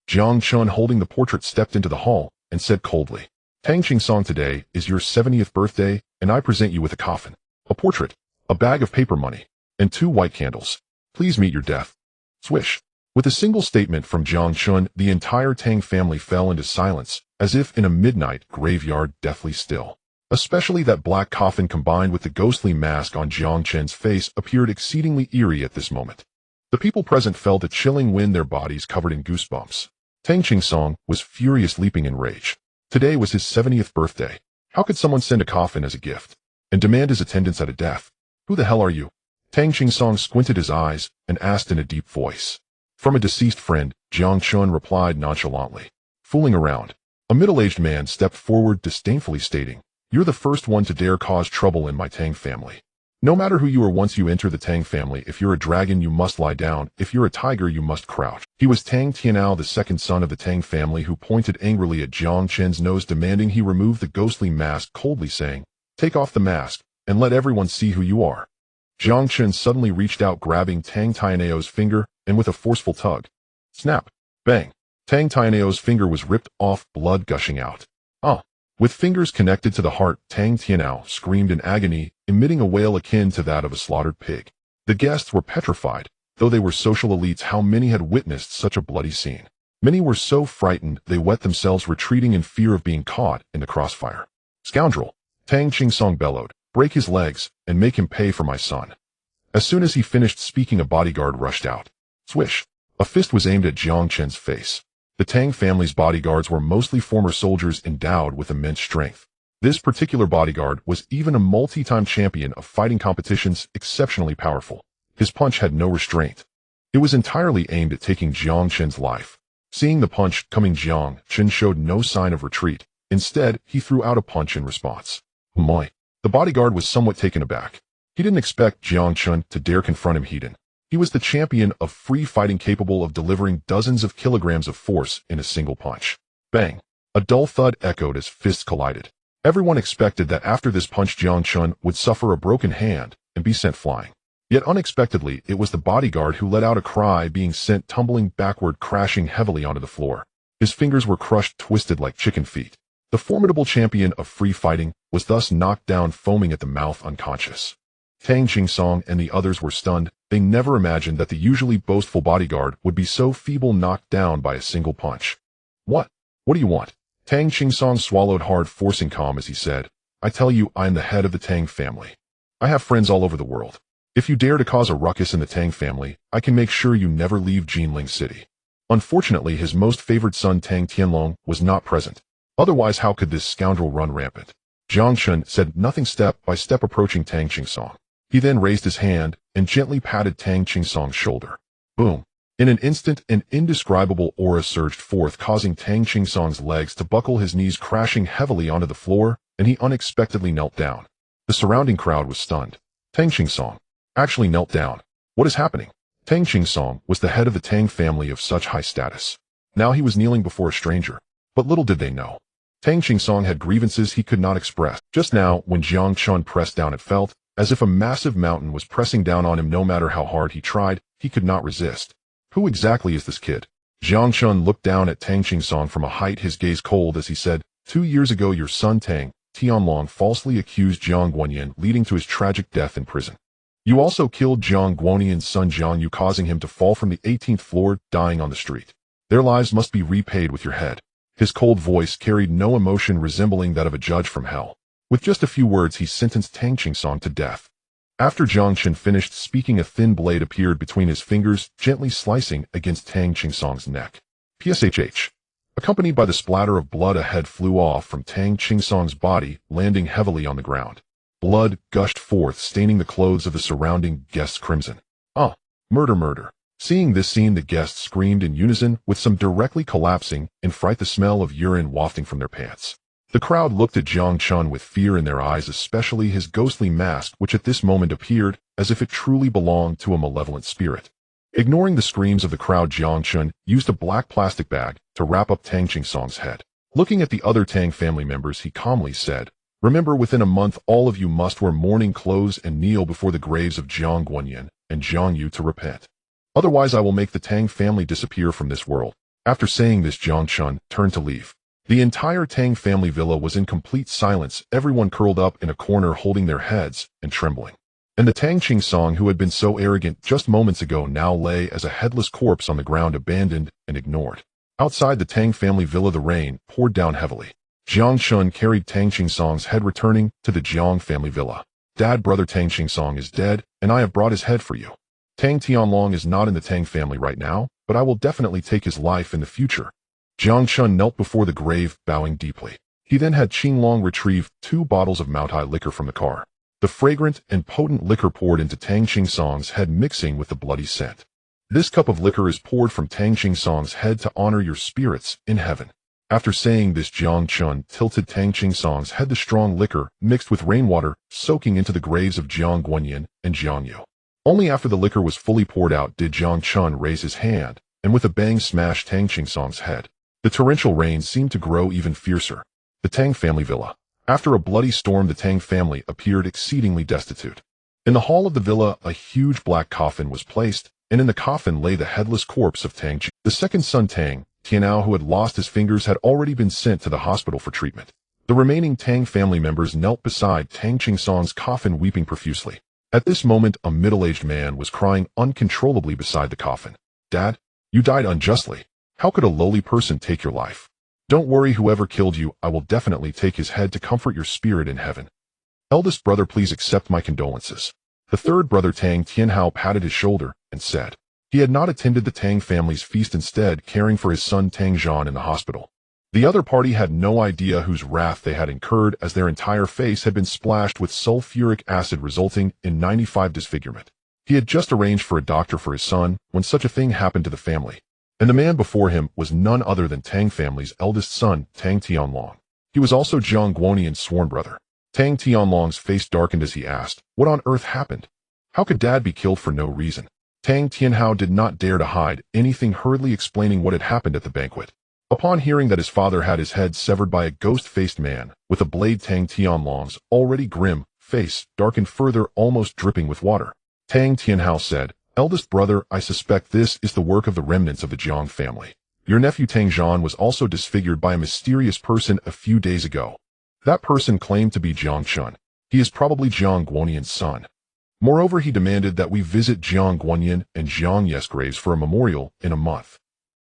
Jiang Chen, holding the portrait, stepped into the hall and said coldly, "Tang Qingsong, today is your 70th birthday, and I present you with a coffin, a portrait, a bag of paper money, and 2 white candles. Please meet your death." Swish. With a single statement from Jiang Chen, the entire Tang family fell into silence, as if in a midnight graveyard, deathly still. Especially that black coffin combined with the ghostly mask on Jiang Chen's face appeared exceedingly eerie at this moment. The people present felt a chilling wind, their bodies covered in goosebumps. Tang Qingsong was furious, leaping in rage. Today was his 70th birthday. How could someone send a coffin as a gift and demand his attendance at a death? "Who the hell are you?" Tang Qingsong squinted his eyes and asked in a deep voice. "From a deceased friend," Jiang Chen replied nonchalantly. "Fooling around." A middle-aged man stepped forward, disdainfully stating, "You're the first one to dare cause trouble in my Tang family. No matter who you are, once you enter the Tang family, if you're a dragon you must lie down, if you're a tiger you must crouch." He was Tang Tianao, the second son of the Tang family, who pointed angrily at Jiang Chen's nose, demanding he remove the ghostly mask, coldly saying, "Take off the mask, and let everyone see who you are." Jiang Chen suddenly reached out, grabbing Tang Tianao's finger, and with a forceful tug, snap, bang, Tang Tianao's finger was ripped off, blood gushing out. With fingers connected to the heart, Tang Tianao screamed in agony, emitting a wail akin to that of a slaughtered pig. The guests were petrified. Though they were social elites, how many had witnessed such a bloody scene? Many were so frightened they wet themselves, retreating in fear of being caught in the crossfire. "Scoundrel!" Tang Qingsong bellowed. "Break his legs and make him pay for my son." As soon as he finished speaking, a bodyguard rushed out. Swish! A fist was aimed at Jiang Chen's face. The Tang family's bodyguards were mostly former soldiers endowed with immense strength. This particular bodyguard was even a multi-time champion of fighting competitions, exceptionally powerful. His punch had no restraint. It was entirely aimed at taking Jiang Chen's life. Seeing the punch coming, Jiang Chen showed no sign of retreat. Instead, he threw out a punch in response. "My!" The bodyguard was somewhat taken aback. He didn't expect Jiang Chen to dare confront him head-on. He was the champion of free fighting, capable of delivering dozens of kilograms of force in a single punch. Bang! A dull thud echoed as fists collided. Everyone expected that after this punch Jiang Chen would suffer a broken hand and be sent flying. Yet unexpectedly, it was the bodyguard who let out a cry, being sent tumbling backward, crashing heavily onto the floor. His fingers were crushed, twisted like chicken feet. The formidable champion of free fighting was thus knocked down, foaming at the mouth, unconscious. Tang Qingsong and the others were stunned. They never imagined that the usually boastful bodyguard would be so feeble, knocked down by a single punch. "What? What do you want?" Tang Qingsong swallowed hard, forcing calm as he said, "I tell you, I am the head of the Tang family. I have friends all over the world. If you dare to cause a ruckus in the Tang family, I can make sure you never leave Jinling City." Unfortunately, his most favored son Tang Tianlong was not present. Otherwise, how could this scoundrel run rampant? Jiang Chen said nothing, step by step approaching Tang Qingsong. He then raised his hand and gently patted Tang Qingsong's shoulder. Boom! In an instant, an indescribable aura surged forth, causing Tang Qingsong's legs to buckle, his knees crashing heavily onto the floor, and he unexpectedly knelt down. The surrounding crowd was stunned. Tang Qingsong actually knelt down. What is happening? Tang Qingsong was the head of the Tang family of such high status. Now he was kneeling before a stranger. But little did they know, Tang Qingsong had grievances he could not express. Just now, when Jiang Chen pressed down, it felt as if a massive mountain was pressing down on him. No matter how hard he tried, he could not resist. Who exactly is this kid? Jiang Chen looked down at Tang Qingsong from a height, his gaze cold as he said, 2 years ago your son Tang Tianlong falsely accused Jiang Guanyin, leading to his tragic death in prison. You also killed Jiang Guanyin's son Jiang Yu, causing him to fall from the 18th floor, dying on the street. Their lives must be repaid with your head. His cold voice carried no emotion, resembling that of a judge from hell. With just a few words, he sentenced Tang Qingsong to death. After Jiang Chen finished speaking, a thin blade appeared between his fingers, gently slicing against Tang Qingsong's neck. Pshh. Accompanied by the splatter of blood, a head flew off from Tang Qingsong's body, landing heavily on the ground. Blood gushed forth, staining the clothes of the surrounding guests crimson. Murder, murder. Seeing this scene, the guests screamed in unison, with some directly collapsing in fright, the smell of urine wafting from their pants. The crowd looked at Jiang Chen with fear in their eyes, especially his ghostly mask, which at this moment appeared as if it truly belonged to a malevolent spirit. Ignoring the screams of the crowd, Jiang Chen used a black plastic bag to wrap up Tang Qingsong's head. Looking at the other Tang family members, he calmly said, "Remember, within a month all of you must wear mourning clothes and kneel before the graves of Jiang Guanyin and Jiang Yu to repent. Otherwise I will make the Tang family disappear from this world." After saying this, Jiang Chen turned to leave. The entire Tang family villa was in complete silence, everyone curled up in a corner holding their heads and trembling. And the Tang Qingsong, who had been so arrogant just moments ago, now lay as a headless corpse on the ground, abandoned and ignored. Outside the Tang family villa, the rain poured down heavily. Jiang Chen carried Tang Qingsong's head, returning to the Jiang family villa. "Dad, brother Tang Qingsong is dead, and I have brought his head for you. Tang Tianlong is not in the Tang family right now, but I will definitely take his life in the future." Jiang Chen knelt before the grave, bowing deeply. He then had Qinglong retrieve 2 bottles of Maotai liquor from the car. The fragrant and potent liquor poured into Tang Qingsong's head, mixing with the bloody scent. "This cup of liquor is poured from Tang Qingsong's head to honor your spirits in heaven." After saying this, Jiang Chen tilted Tang Qingsong's head. The strong liquor mixed with rainwater, soaking into the graves of Jiang Guanyin and Jiang Yu. Only after the liquor was fully poured out did Jiang Chen raise his hand, and with a bang smash Tang Qingsong's head. The torrential rain seemed to grow even fiercer. The Tang family villa. After a bloody storm, the Tang family appeared exceedingly destitute. In the hall of the villa, a huge black coffin was placed, and in the coffin lay the headless corpse of Tang Qi. The second son, Tang Tianao, who had lost his fingers, had already been sent to the hospital for treatment. The remaining Tang family members knelt beside Tang Qingsong's coffin, weeping profusely. At this moment, a middle-aged man was crying uncontrollably beside the coffin. "Dad, you died unjustly. How could a lowly person take your life? Don't worry, whoever killed you, I will definitely take his head to comfort your spirit in heaven. Eldest brother, please accept my condolences." The third brother, Tang Tianhao, patted his shoulder and said he had not attended the Tang family's feast, instead caring for his son Tang Zhan in the hospital. The other party had no idea whose wrath they had incurred, as their entire face had been splashed with sulfuric acid, resulting in 95 disfigurement. He had just arranged for a doctor for his son when such a thing happened to the family. And the man before him was none other than Tang family's eldest son, Tang Tianlong. He was also Jiang Guanyi's sworn brother. Tang Tianlong's face darkened as he asked, "What on earth happened? How could Dad be killed for no reason?" Tang Tianhao did not dare to hide anything, hurriedly explaining what had happened at the banquet. Upon hearing that his father had his head severed by a ghost-faced man with a blade, Tang Tianlong's already grim face darkened further, almost dripping with water. Tang Tianhao said, "Eldest brother, I suspect this is the work of the remnants of the Jiang family. Your nephew Tang Zhan was also disfigured by a mysterious person a few days ago. That person claimed to be Jiang Chen. He is probably Jiang Guanyin's son. Moreover, he demanded that we visit Jiang Guanyin and Jiang Yu's graves for a memorial in a month."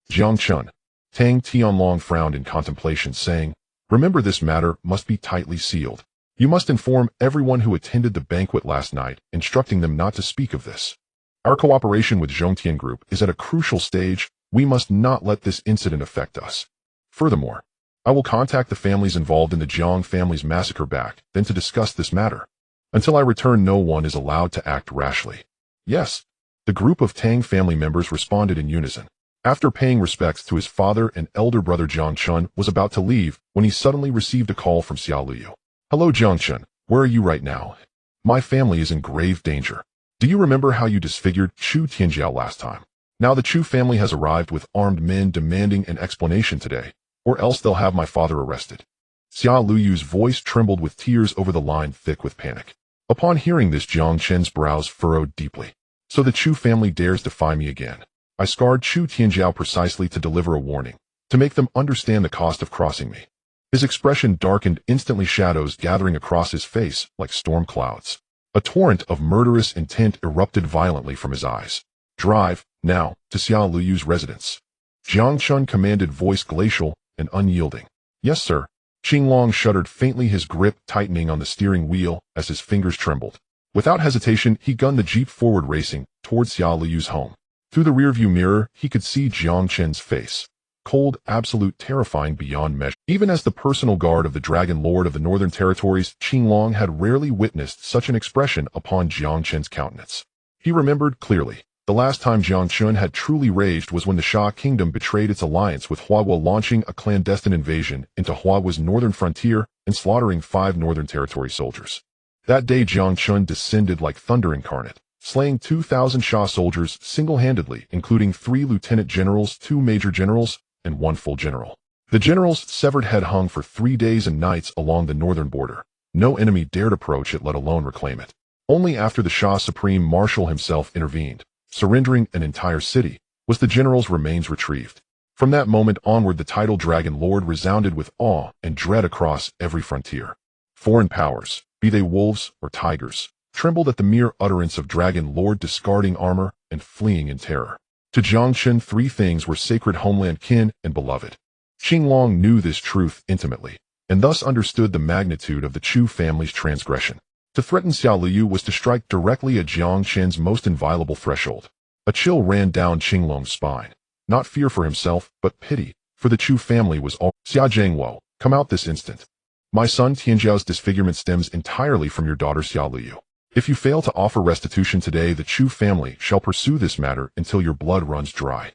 Jiang Chen. Tang Tianlong frowned in contemplation, saying, "Remember, this matter must be tightly sealed. You must inform everyone who attended the banquet last night, instructing them not to speak of this. Our cooperation with Zhongtian Group is at a crucial stage. We must not let this incident affect us. Furthermore, I will contact the families involved in the Jiang family's massacre back then to discuss this matter. Until I return, no one is allowed to act rashly." "Yes." The group of Tang family members responded in unison. After paying respects to his father and elder brother, Jiang Chen was about to leave when he suddenly received a call from Xiao Luyu. "Hello, Jiang Chen. Where are you right now? My family is in grave danger. Do you remember how you disfigured Chu Tianjiao last time? Now the Chu family has arrived with armed men demanding an explanation today, or else they'll have my father arrested." Xiao Luyu's voice trembled with tears over the line, thick with panic. Upon hearing this, Jiang Chen's brows furrowed deeply. "So the Chu family dares defy me again. I scarred Chu Tianjiao precisely to deliver a warning, to make them understand the cost of crossing me." His expression darkened instantly, shadows gathering across his face like storm clouds. A torrent of murderous intent erupted violently from his eyes. "Drive, now, to Xiao Luyu's residence." Jiang Chen commanded, voice glacial and unyielding. "Yes, sir." Qinglong shuddered faintly, his grip tightening on the steering wheel as his fingers trembled. Without hesitation, he gunned the jeep forward, racing towards Xiao Luyu's home. Through the rearview mirror, he could see Jiang Chen's face. Cold, absolute, terrifying beyond measure. Even as the personal guard of the Dragon Lord of the Northern Territories, Qinglong had rarely witnessed such an expression upon Jiang Chen's countenance. He remembered clearly. The last time Jiang Chen had truly raged was when the Xia Kingdom betrayed its alliance with Hua, launching a clandestine invasion into Hua's northern frontier and slaughtering 5 Northern Territory soldiers. That day Jiang Chen descended like thunder incarnate, slaying 2,000 Xia soldiers single-handedly, including 3 lieutenant generals, 2 major generals, and 1 full general. The general's severed head hung for 3 days and nights along the northern border. No enemy dared approach it, let alone reclaim it. Only after the Xia Supreme Marshal himself intervened, surrendering an entire city, was the general's remains retrieved. From that moment onward, the title Dragon Lord resounded with awe and dread across every frontier. Foreign powers, be they wolves or tigers, trembled at the mere utterance of Dragon Lord, discarding armor and fleeing in terror. To Jiang Chen, 3 things were sacred: homeland, kin, and beloved. Qinglong knew this truth intimately, and thus understood the magnitude of the Chu family's transgression. To threaten Xiao Liu was to strike directly at Jiang Chen's most inviolable threshold. A chill ran down Qinglong's spine. Not fear for himself, but pity, for the Chu family was all. Xia Zhangwo, come out this instant. My son Tianjiao's disfigurement stems entirely from your daughter Xiao Liu. If you fail to offer restitution today, the Chu family shall pursue this matter until your blood runs dry.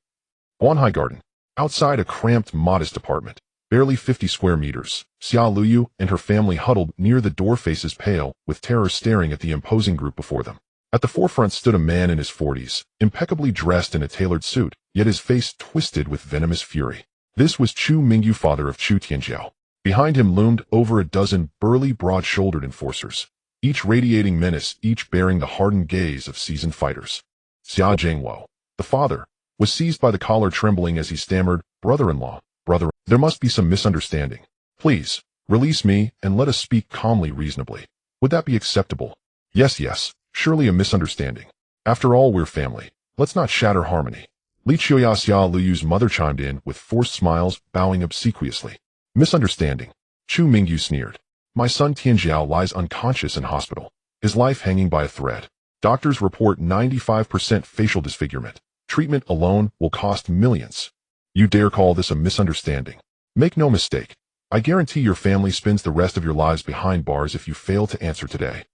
Guanhai Garden. Outside a cramped, modest apartment, barely 50 square meters, Xiao Liu and her family huddled near the door, faces pale, with terror staring at the imposing group before them. At the forefront stood a man in his 40s, impeccably dressed in a tailored suit, yet his face twisted with venomous fury. This was Chu Mingyu, father of Chu Tianjiao. Behind him loomed over a dozen burly, broad-shouldered enforcers, each radiating menace, each bearing the hardened gaze of seasoned fighters. Xia Zhangwo, the father, was seized by the collar, trembling as he stammered, "Brother-in-law, brother, there must be some misunderstanding. Please, release me and let us speak calmly, reasonably. Would that be acceptable?" Yes, surely a misunderstanding. After all, we're family. Let's not shatter harmony. Li Qiuya, Xia Liu's mother, chimed in with forced smiles, bowing obsequiously. Misunderstanding. Chu Mingyu sneered. My son Tianjiao lies unconscious in hospital, his life hanging by a thread. Doctors report 95% facial disfigurement. Treatment alone will cost millions. You dare call this a misunderstanding? Make no mistake. I guarantee your family spends the rest of your lives behind bars if you fail to answer today.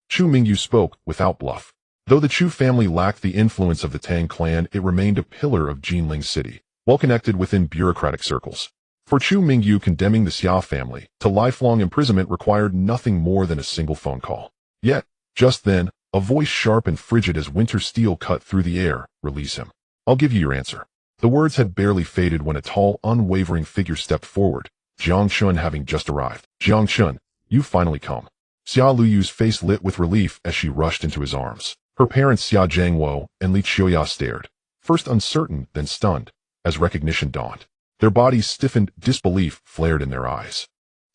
Chu Mingyu spoke without bluff. Though the Chu family lacked the influence of the Tang clan, it remained a pillar of Jinling City, well connected within bureaucratic circles. For Chu Mingyu, condemning the Xia family to lifelong imprisonment required nothing more than a single phone call. Yet, just then, a voice sharp and frigid as winter steel cut through the air. Release him. I'll give you your answer. The words had barely faded when a tall, unwavering figure stepped forward, Jiang Chen having just arrived. Jiang Chen, you've finally come. Xiao Liyu's face lit with relief as she rushed into his arms. Her parents Xia Zhangwo and Li Qiuya stared, first uncertain, then stunned, as recognition dawned. Their bodies stiffened, disbelief flared in their eyes.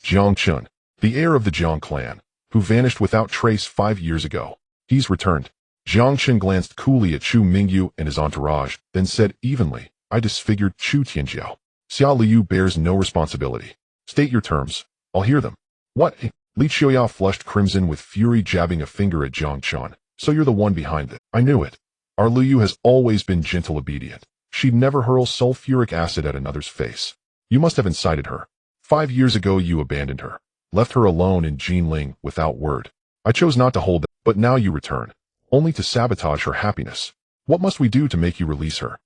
Jiang Chen, the heir of the Jiang clan, who vanished without trace 5 years ago. He's returned. Jiang Chen glanced coolly at Chu Mingyu and his entourage, then said evenly, I disfigured Chu Tianjiao. Xiao Liu bears no responsibility. State your terms. I'll hear them. What? Li Qiuya flushed crimson with fury, jabbing a finger at Jiang Chen. So you're the one behind it. I knew it. Our Liu has always been gentle, obedient. She'd never hurl sulfuric acid at another's face. You must have incited her. 5 years ago you abandoned her, left her alone in Jinling without word. I chose not to hold that, but now you return, only to sabotage her happiness. What must we do to make you release her?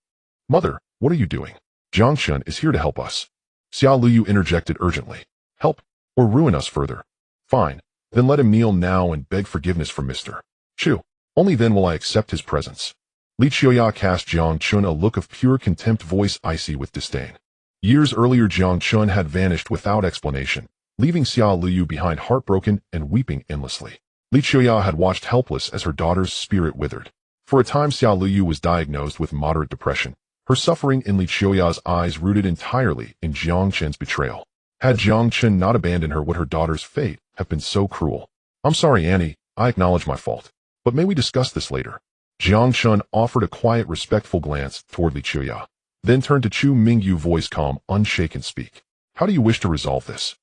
Mother, what are you doing? Jiang Chen is here to help us. Xiao Liu interjected urgently. Help, or ruin us further. Fine, then let him kneel now and beg forgiveness from Mr. Chu. Only then will I accept his presence. Li Qiuya cast Jiang Chen a look of pure contempt, voice icy with disdain. Years earlier Jiang Chen had vanished without explanation, leaving Xiao Liu behind, heartbroken and weeping endlessly. Li Qiuya had watched helpless as her daughter's spirit withered. For a time Xiao Liu was diagnosed with moderate depression, her suffering in Li Qiuya's eyes rooted entirely in Jiang Chen's betrayal. Had Jiang Chen not abandoned her, would her daughter's fate have been so cruel? I'm sorry, Annie, I acknowledge my fault. But may we discuss this later? Jiang Chen offered a quiet, respectful glance toward Li Qiuya, then turned to Chu Mingyu, voice calm, unshaken. Speak. How do you wish to resolve this?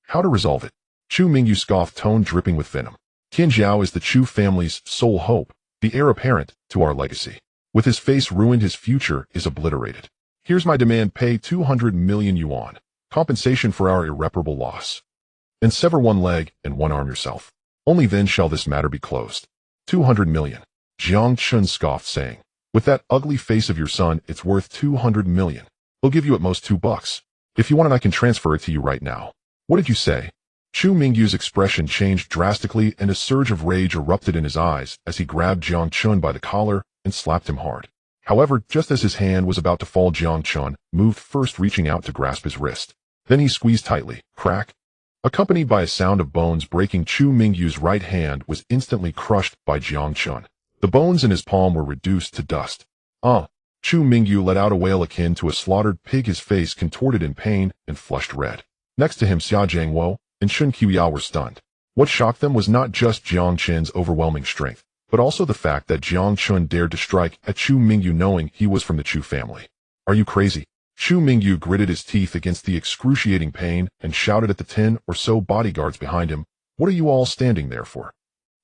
How to resolve it? Chu Mingyu scoffed, tone dripping with venom. Tianjiao is the Chu family's sole hope, the heir apparent to our legacy. With his face ruined, his future is obliterated. Here's my demand: pay 200 million yuan, compensation for our irreparable loss. And sever 1 leg and 1 arm yourself. Only then shall this matter be closed. 200 million. Jiang Chen scoffed, saying, with that ugly face of your son, it's worth 200 million. He'll give you at most $2. If you want it, I can transfer it to you right now. What did you say? Chu Mingyu's expression changed drastically and a surge of rage erupted in his eyes as he grabbed Jiang Chen by the collar and slapped him hard. However, just as his hand was about to fall, Jiang Chen moved first, reaching out to grasp his wrist. Then he squeezed tightly. Crack! Accompanied by a sound of bones breaking, Chu Mingyu's right hand was instantly crushed by Jiang Chen. The bones in his palm were reduced to dust. Chu Mingyu let out a wail akin to a slaughtered pig, his face contorted in pain and flushed red. Next to him, Xia Jiangwo and Shun Qiuyao were stunned. What shocked them was not just Jiang Chen's overwhelming strength, but also the fact that Jiang Chen dared to strike at Chu Mingyu knowing he was from the Chu family. Are you crazy? Chu Mingyu gritted his teeth against the excruciating pain and shouted at the 10 or so bodyguards behind him. What are you all standing there for?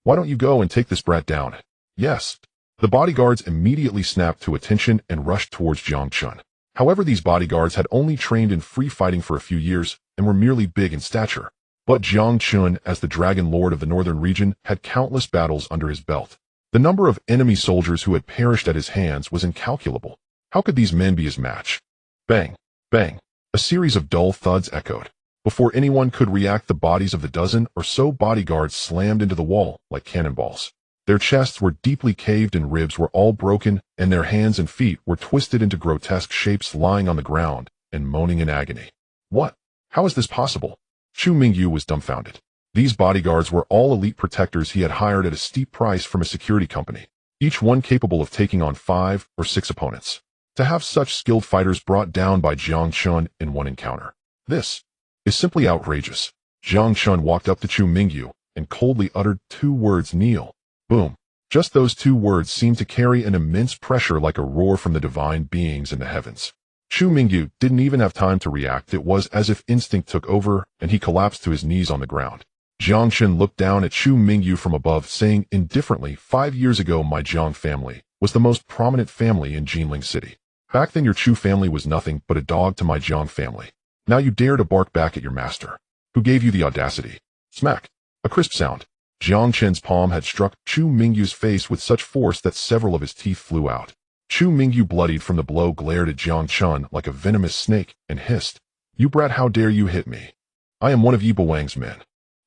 Why don't you go and take this brat down? Yes. The bodyguards immediately snapped to attention and rushed towards Jiang Chen. However, these bodyguards had only trained in free fighting for a few years and were merely big in stature. But Jiang Chen, as the Dragon Lord of the northern region, had countless battles under his belt. The number of enemy soldiers who had perished at his hands was incalculable. How could these men be his match? Bang! Bang! A series of dull thuds echoed. Before anyone could react, the bodies of the dozen or so bodyguards slammed into the wall like cannonballs. Their chests were deeply caved and ribs were all broken, and their hands and feet were twisted into grotesque shapes, lying on the ground and moaning in agony. What? How is this possible? Chu Mingyu was dumbfounded. These bodyguards were all elite protectors he had hired at a steep price from a security company, each one capable of taking on 5 or 6 opponents. To have such skilled fighters brought down by Jiang Chen in one encounter. This is simply outrageous. Jiang Chen walked up to Chu Mingyu and coldly uttered 2 words, "Kneel." Boom. Just those 2 words seemed to carry an immense pressure like a roar from the divine beings in the heavens. Chu Mingyu didn't even have time to react. It was as if instinct took over and he collapsed to his knees on the ground. Jiang Chen looked down at Chu Mingyu from above, saying indifferently, 5 years ago my Jiang family was the most prominent family in Jinling City. Back then your Chu family was nothing but a dog to my Jiang family. Now you dare to bark back at your master. Who gave you the audacity? Smack. A crisp sound. Jiang Chen's palm had struck Chu Mingyu's face with such force that several of his teeth flew out. Chu Mingyu, bloodied from the blow, glared at Jiang Chen like a venomous snake and hissed, "You brat, how dare you hit me? I am one of Yi Bawang's men.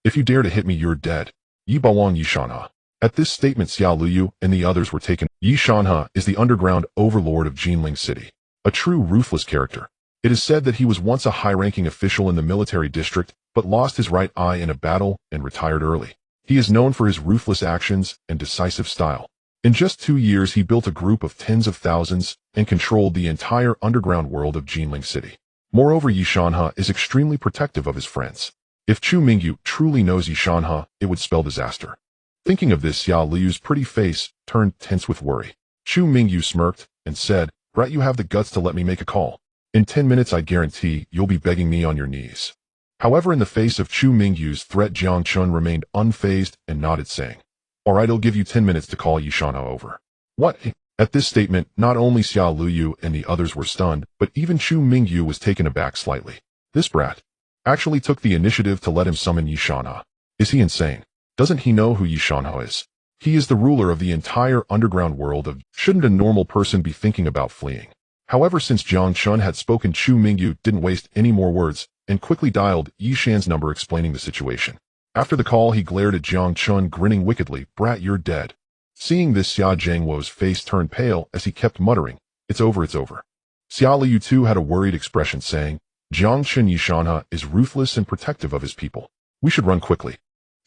If you dare to hit me, you're dead." Yi Bawang Yishanha. At this statement, Xiao Luyu and the others were taken. Yishanha is the underground overlord of Jinling City, a true ruthless character. It is said that he was once a high-ranking official in the military district, but lost his right eye in a battle and retired early. He is known for his ruthless actions and decisive style. In just 2 years, he built a group of tens of thousands and controlled the entire underground world of Jinling City. Moreover, Yishanha is extremely protective of his friends. If Chu Mingyu truly knows Yishanha, it would spell disaster. Thinking of this, Xiao Liu's pretty face turned tense with worry. Chu Mingyu smirked and said, "Brat, you have the guts to let me make a call. In 10 minutes, I guarantee you'll be begging me on your knees." However, in the face of Chu Mingyu's threat, Jiang Chen remained unfazed and nodded, saying, "All right, I'll give you 10 minutes to call Yishanha over." What? At this statement, not only Xiao Luyu and the others were stunned, but even Chu Mingyu was taken aback slightly. This brat actually took the initiative to let him summon Yishanha. Is he insane? Doesn't he know who Yishanha is? He is the ruler of the entire underground world of... Shouldn't a normal person be thinking about fleeing? However, since Jiang Chen had spoken, Chu Mingyu didn't waste any more words and quickly dialed Yishan's number, explaining the situation. After the call, he glared at Jiang Chen, grinning wickedly. "Brat, you're dead." Seeing this, Xia Jiangwo's face turned pale as he kept muttering, "It's over, it's over." Xia Liu too had a worried expression, saying, "Jiang Chen Yishanha is ruthless and protective of his people. We should run quickly."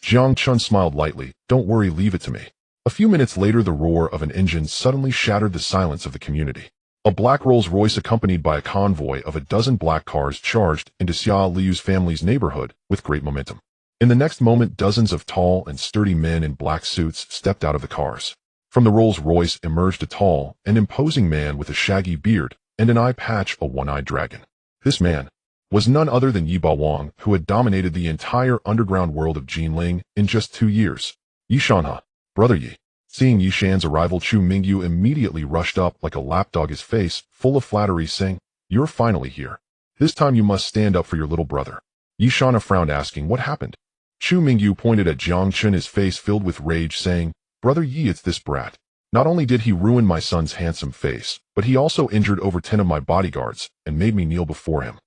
Jiang Chen smiled lightly. "Don't worry, leave it to me." A few minutes later, the roar of an engine suddenly shattered the silence of the community. A black Rolls-Royce accompanied by a convoy of a dozen black cars charged into Xia Liu's family's neighborhood with great momentum. In the next moment, dozens of tall and sturdy men in black suits stepped out of the cars. From the Rolls-Royce emerged a tall and imposing man with a shaggy beard and an eye patch, a one-eyed dragon. This man was none other than Yi Bawang, who had dominated the entire underground world of Jinling in just 2 years. "Yishanha, brother Yi." Seeing Yishan's arrival, Chu Mingyu immediately rushed up like a lapdog, his face full of flattery, saying, "You're finally here. This time you must stand up for your little brother." Yishanha frowned, asking, "What happened?" Chu Mingyu pointed at Jiang Chen, his face filled with rage, saying, "Brother Yi, it's this brat. Not only did he ruin my son's handsome face, but he also injured over 10 of my bodyguards and made me kneel before him."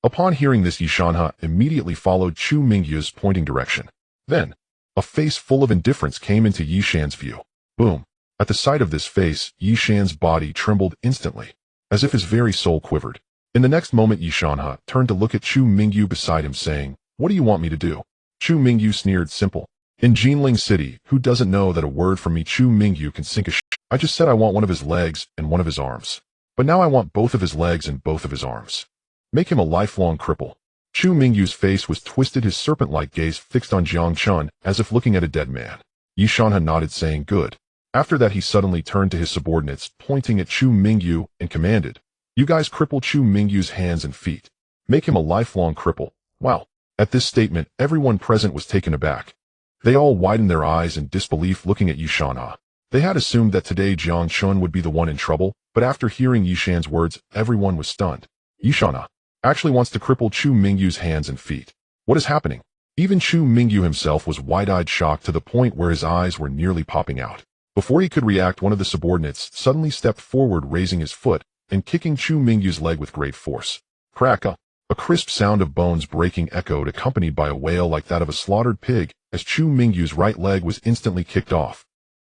Upon hearing this, Yishanha immediately followed Chu Mingyu's pointing direction. Then, a face full of indifference came into Yishan's view. Boom. At the sight of this face, Yishan's body trembled instantly, as if his very soul quivered. In the next moment, Yishanha turned to look at Chu Mingyu beside him, saying, "What do you want me to do?" Chu Mingyu sneered, "Simple. In Jinling City, who doesn't know that a word from me Chu Mingyu can sink a I just said I want one of his legs and one of his arms. But now I want both of his legs and both of his arms. Make him a lifelong cripple." Chu Mingyu's face was twisted, his serpent-like gaze fixed on Jiang Chen, as if looking at a dead man. Yishanha nodded, saying, "Good." After that, he suddenly turned to his subordinates, pointing at Chu Mingyu, and commanded, "You guys cripple Chu Mingyu's hands and feet. Make him a lifelong cripple." Wow. At this statement, everyone present was taken aback. They all widened their eyes in disbelief, looking at Yishanha. They had assumed that today Jiang Chen would be the one in trouble, but after hearing Yishan's words, everyone was stunned. Yishanha actually wants to cripple Chu Mingyu's hands and feet. What is happening? Even Chu Mingyu himself was wide-eyed, shocked to the point where his eyes were nearly popping out. Before he could react, one of the subordinates suddenly stepped forward, raising his foot and kicking Chu Mingyu's leg with great force. Crack! A crisp sound of bones breaking echoed, accompanied by a wail like that of a slaughtered pig, as Chu Mingyu's right leg was instantly kicked off.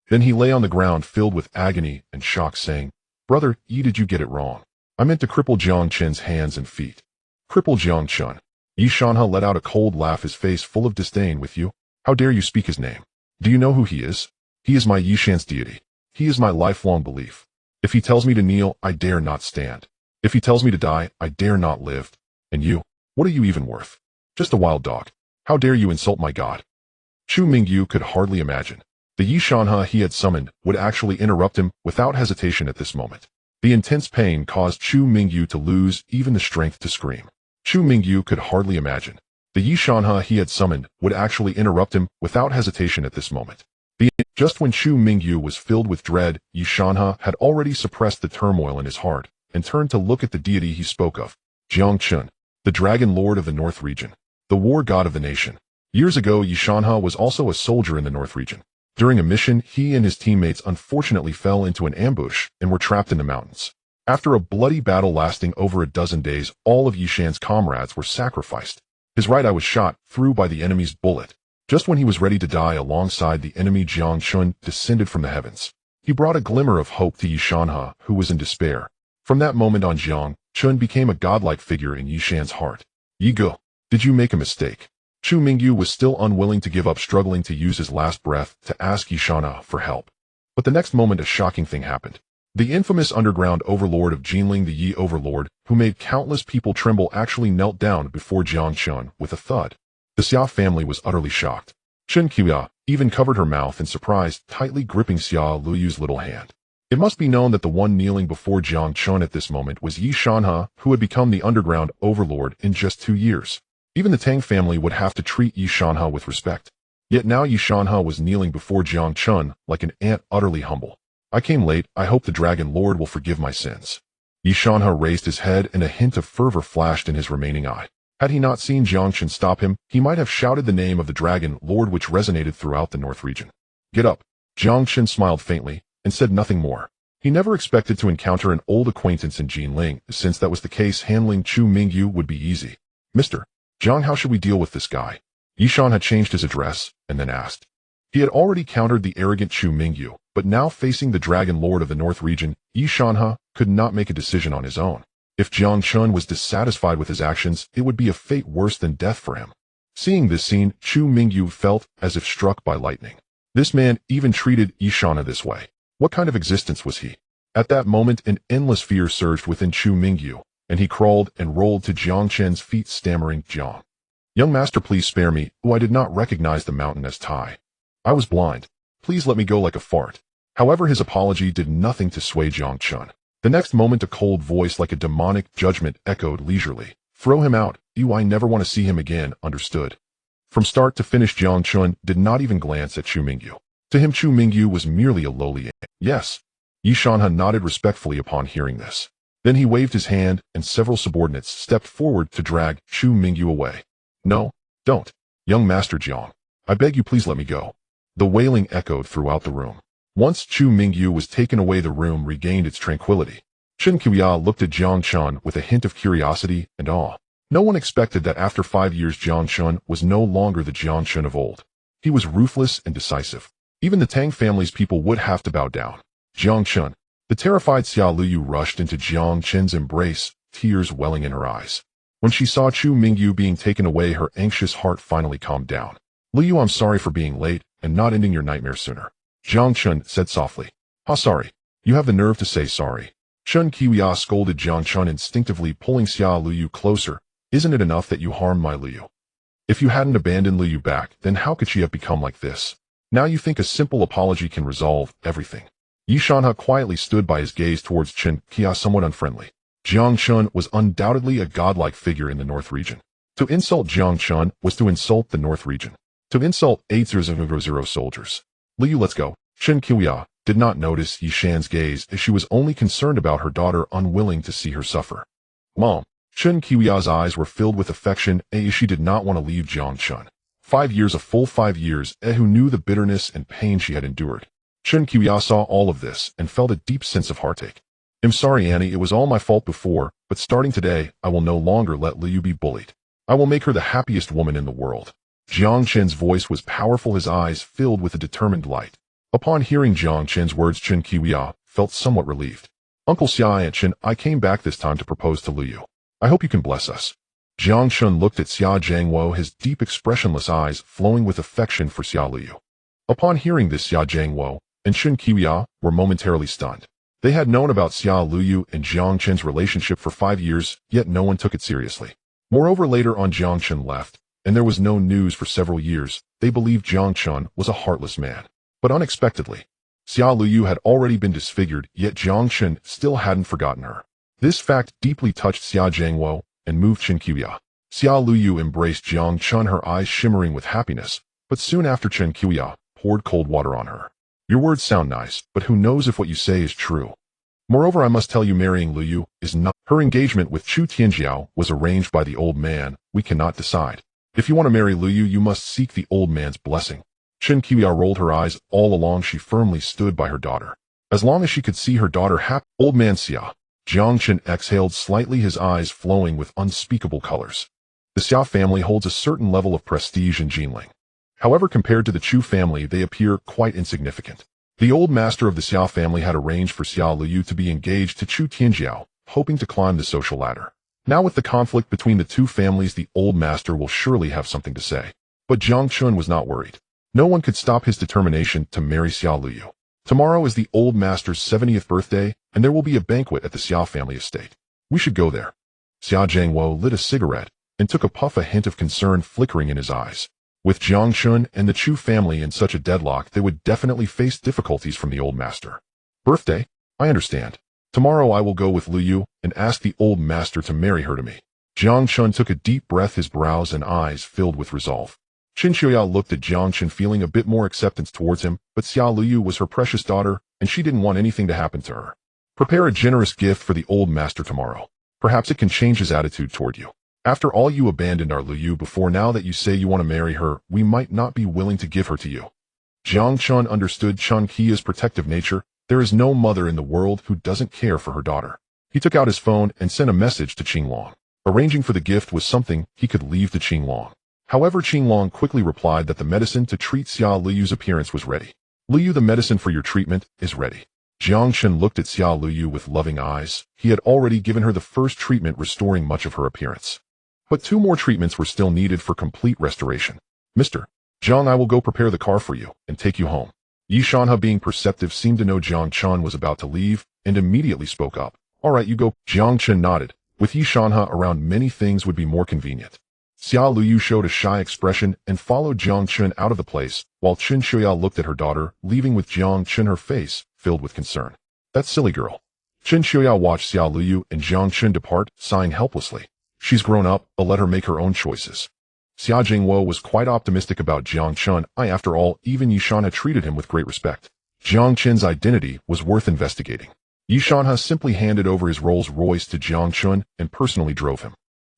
Then he lay on the ground, filled with agony and shock, saying, "Brother, did you get it wrong? I meant to cripple Jiang Chen's hands and feet." "Cripple Jiang Chen?" Yishanha let out a cold laugh, his face full of disdain. "With you? How dare you speak his name? Do you know who he is? He is my Yishan's deity. He is my lifelong belief. If he tells me to kneel, I dare not stand. If he tells me to die, I dare not live. And you, what are you even worth? Just a wild dog. How dare you insult my god?" Chu Mingyu could hardly imagine the Yishanha he had summoned would actually interrupt him without hesitation at this moment. The intense pain caused Chu Mingyu to lose even the strength to scream. Chu Mingyu could hardly imagine the Yishanha he had summoned would actually interrupt him without hesitation at this moment. Just when Chu Mingyu was filled with dread, Yishanha had already suppressed the turmoil in his heart and turned to look at the deity he spoke of, Jiang Chen, the Dragon Lord of the North region, the war god of the nation. Years ago, Yishanha was also a soldier in the North region. During a mission, he and his teammates unfortunately fell into an ambush and were trapped in the mountains. After a bloody battle lasting over a dozen days, all of Yishan's comrades were sacrificed. His right eye was shot through by the enemy's bullet. Just when he was ready to die alongside the enemy, Jiang Chen descended from the heavens. He brought a glimmer of hope to Yishanha, who was in despair. From that moment on, Jiang Chen became a godlike figure in Yishan's heart. "Yigo, did you make a mistake?" Chu Mingyu was still unwilling to give up, struggling to use his last breath to ask Yishanha for help. But the next moment, a shocking thing happened. The infamous underground overlord of Jinling, the Yi overlord, who made countless people tremble, actually knelt down before Jiang Chen with a thud. The Xia family was utterly shocked. Chen Qiya even covered her mouth in surprise, tightly gripping Xia Luyu's little hand. It must be known that the one kneeling before Jiang Chen at this moment was Yishanha, who had become the underground overlord in just 2 years. Even the Tang family would have to treat Yishanha with respect. Yet now Yishanha was kneeling before Jiang Chen like an ant, utterly humble. "I came late. I hope the Dragon Lord will forgive my sins." Yishanha raised his head, and a hint of fervor flashed in his remaining eye. Had he not seen Jiang Chen stop him, he might have shouted the name of the Dragon Lord, which resonated throughout the North region. "Get up." Jiang Chen smiled faintly and said nothing more. He never expected to encounter an old acquaintance in Jinling. Since that was the case, handling Chu Mingyu would be easy. "Mr. Jiang, how should we deal with this guy?" Yishan had changed his address and then asked. He had already countered the arrogant Chu Mingyu, but now facing the Dragon Lord of the North region, Yishanha could not make a decision on his own. If Jiang Chen was dissatisfied with his actions, it would be a fate worse than death for him. Seeing this scene, Chu Mingyu felt as if struck by lightning. This man even treated Yishanha this way. What kind of existence was he? At that moment, an endless fear surged within Chu Mingyu, and he crawled and rolled to Jiang Chen's feet, stammering, "Jiang. Young master, please spare me. Oh, I did not recognize the mountain as Tai. I was blind. Please let me go like a fart." However, his apology did nothing to sway Jiang Chen. The next moment, a cold voice like a demonic judgment echoed leisurely. "Throw him out. I never want to see him again, understood?" From start to finish, Jiang Chen did not even glance at Chu Mingyu. To him, Chu Mingyu was merely a lowly "Yes." Yishanha nodded respectfully upon hearing this. Then he waved his hand, and several subordinates stepped forward to drag Chu Mingyu away. "No, don't. Young Master Jiang. I beg you, please let me go." The wailing echoed throughout the room. Once Chu Mingyu was taken away, the room regained its tranquility. Chen Qiya looked at Jiang Chen with a hint of curiosity and awe. No one expected that after 5 years Jiang Chen was no longer the Jiang Chen of old. He was ruthless and decisive. Even the Tang family's people would have to bow down. Jiang Chen. The terrified Xia Luyu rushed into Jiang Chen's embrace, tears welling in her eyes. When she saw Chu Mingyu being taken away, her anxious heart finally calmed down. Luyu, I'm sorry for being late and not ending your nightmare sooner. Jiang Chen said softly. Sorry. You have the nerve to say sorry. Chen Qiya scolded Jiang Chen, instinctively pulling Xia Luyu closer. Isn't it enough that you harmed my Luyu? If you hadn't abandoned Luyu back, then how could she have become like this? Now you think a simple apology can resolve everything. Yi Shanhe quietly stood by, his gaze towards Chen Qiya somewhat unfriendly. Jiang Chen was undoubtedly a godlike figure in the North region. To insult Jiang Chen was to insult the North region. To insult 800 soldiers. Luyu, let's go. Chen Qiya did not notice Yi Shan's gaze, as she was only concerned about her daughter, unwilling to see her suffer. Mom. Chen Qiya's eyes were filled with affection, as she did not want to leave Jiang Chen. 5 years, a full 5 years, who knew the bitterness and pain she had endured. Chen Qiya saw all of this and felt a deep sense of heartache. I'm sorry, Annie, it was all my fault before, but starting today, I will no longer let Luyu be bullied. I will make her the happiest woman in the world. Jiang Chen's voice was powerful, his eyes filled with a determined light. Upon hearing Jiang Chen's words, Chen Qiya felt somewhat relieved. Uncle Xia and Chen, I came back this time to propose to Luyu. I hope you can bless us. Jiang Chen looked at Xia Jiangwo, his deep expressionless eyes flowing with affection for Xia Luyu. Upon hearing this, Xia Jiangwo and Chen Qiya were momentarily stunned. They had known about Xia Luyu and Jiang Chen's relationship for 5 years, yet no one took it seriously. Moreover, later on Jiang Chen left, and there was no news for several years. They believed Jiang Chen was a heartless man. But unexpectedly, Xia Luyu had already been disfigured, yet Jiang Chen still hadn't forgotten her. This fact deeply touched Xia Jiangwo and moved Chen Qiya. Xia Luyu embraced Jiang Chen, her eyes shimmering with happiness, but soon after Chen Qiya poured cold water on her. Your words sound nice, but who knows if what you say is true. Moreover, I must tell you, marrying Luyu is not. Her engagement with Chu Tianjiao was arranged by the old man. We cannot decide. If you want to marry Luyu, you must seek the old man's blessing. Chen Qiya rolled her eyes. All along she firmly stood by her daughter. As long as she could see her daughter happy. Old man Xia. Jiang Chen exhaled slightly, his eyes flowing with unspeakable colors. The Xia family holds a certain level of prestige in Jinling. However, compared to the Chu family, they appear quite insignificant. The old master of the Xia family had arranged for Xia Luyu to be engaged to Chu Tianjiao, hoping to climb the social ladder. Now with the conflict between the two families, the old master will surely have something to say. But Jiang Chen was not worried. No one could stop his determination to marry Xia Luyu. Tomorrow is the old master's 70th birthday, and there will be a banquet at the Xia family estate. We should go there. Xia Jiangwo lit a cigarette and took a puff, a hint of concern flickering in his eyes. With Jiang Chen and the Chu family in such a deadlock, they would definitely face difficulties from the old master. Birthday? I understand. Tomorrow I will go with Luyu and ask the old master to marry her to me. Jiang Chen took a deep breath, his brows and eyes filled with resolve. Chen Qiya looked at Jiang Chen, feeling a bit more acceptance towards him, but Xia Luyu was her precious daughter, and she didn't want anything to happen to her. Prepare a generous gift for the old master tomorrow. Perhaps it can change his attitude toward you. After all, you abandoned our Luyu before. Now that you say you want to marry her, we might not be willing to give her to you. Jiang Chen understood Chen Qiya's protective nature. There is no mother in the world who doesn't care for her daughter. He took out his phone and sent a message to Qinglong. Arranging for the gift was something he could leave to Qinglong. However, Qinglong quickly replied that the medicine to treat Xia Luyu's appearance was ready. Luyu, the medicine for your treatment is ready. Jiang Chen looked at Xia Luyu with loving eyes. He had already given her the first treatment, restoring much of her appearance. But 2 more treatments were still needed for complete restoration. Mr. Jiang, I will go prepare the car for you and take you home. Yi Shanhe, being perceptive, seemed to know Jiang Chen was about to leave and immediately spoke up. All right, you go. Jiang Chen nodded. With Yi Shanhe around, many things would be more convenient. Xia Luyu showed a shy expression and followed Jiang Chen out of the place, while Chen Qiya looked at her daughter, leaving with Jiang Chen, her face filled with concern. That silly girl. Chen Qiya watched Xia Luyu and Jiang Chen depart, sighing helplessly. She's grown up, I'll let her make her own choices. Xia Jingwo was quite optimistic about Jiang Chen. After all, even Yi Shanhe treated him with great respect. Jiang Chen's identity was worth investigating. Yi Shanhe simply handed over his Rolls Royce to Jiang Chen and personally drove him.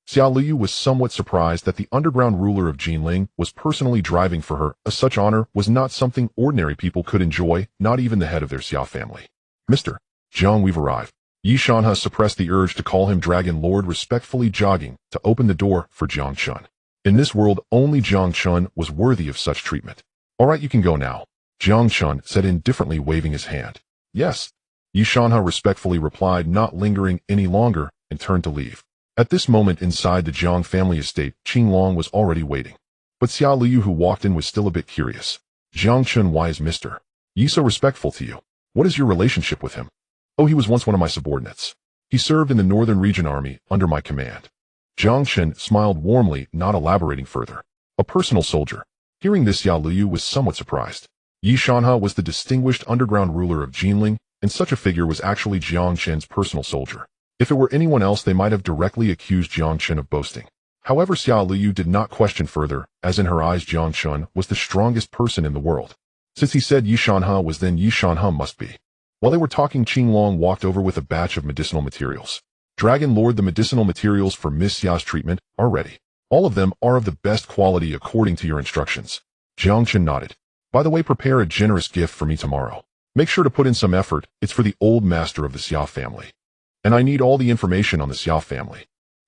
Xia Luyu was somewhat surprised that the underground ruler of Jinling was personally driving for her, as such honor was not something ordinary people could enjoy, not even the head of their Xia family. Mr. Jiang, we've arrived. Yi Shanha suppressed the urge to call him Dragon Lord, respectfully jogging to open the door for Jiang Chen. In this world, only Jiang Chen was worthy of such treatment. All right, you can go now, Jiang Chen said indifferently, waving his hand. Yes, Yi Shanha respectfully replied, not lingering any longer, and turned to leave. At this moment inside the Jiang family estate, Qinglong was already waiting. But Xia Liu, who walked in, was still a bit curious. Jiang Chen, why is Mr. Yi so respectful to you? What is your relationship with him? Oh, he was once one of my subordinates. He served in the Northern Region Army under my command. Jiang Chen smiled warmly, not elaborating further. A personal soldier. Hearing this, Xia Liu was somewhat surprised. Yi Shanha was the distinguished underground ruler of Jinling, and such a figure was actually Jiang Chen's personal soldier. If it were anyone else, they might have directly accused Jiang Chen of boasting. However, Xia Liu did not question further, as in her eyes Jiang Chen was the strongest person in the world. Since he said Yi Shanha was, then Yi Shanha must be. While they were talking, Qinglong walked over with a batch of medicinal materials. Dragon Lord, the medicinal materials for Miss Xia's treatment are ready. All of them are of the best quality according to your instructions. Jiang Chen nodded. By the way, prepare a generous gift for me tomorrow. Make sure to put in some effort. It's for the old master of the Xia family. And I need all the information on the Xia family.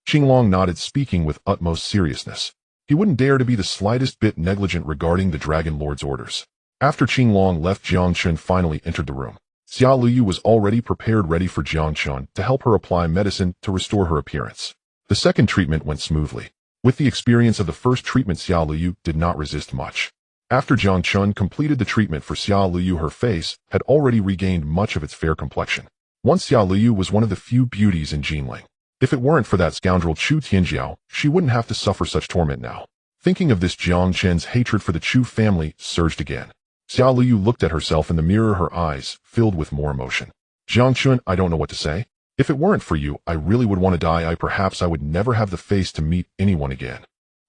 Qinglong nodded, speaking with utmost seriousness. He wouldn't dare to be the slightest bit negligent regarding the Dragon Lord's orders. After Qinglong left, Jiang Chen finally entered the room. Xia Liu was already prepared, ready for Jiang Chen to help her apply medicine to restore her appearance. The second treatment went smoothly. With the experience of the first treatment, Xia Liu did not resist much. After Jiang Chen completed the treatment for Xia Liu, her face had already regained much of its fair complexion. Once Xia Liu was one of the few beauties in Jinling. If it weren't for that scoundrel Chu Tianjiao, she wouldn't have to suffer such torment now. Thinking of this, Jiang Chen's hatred for the Chu family surged again. Xia Liu looked at herself in the mirror, her eyes filled with more emotion. Jiang Chen, I don't know what to say. If it weren't for you, I really would want to die. Perhaps I would never have the face to meet anyone again.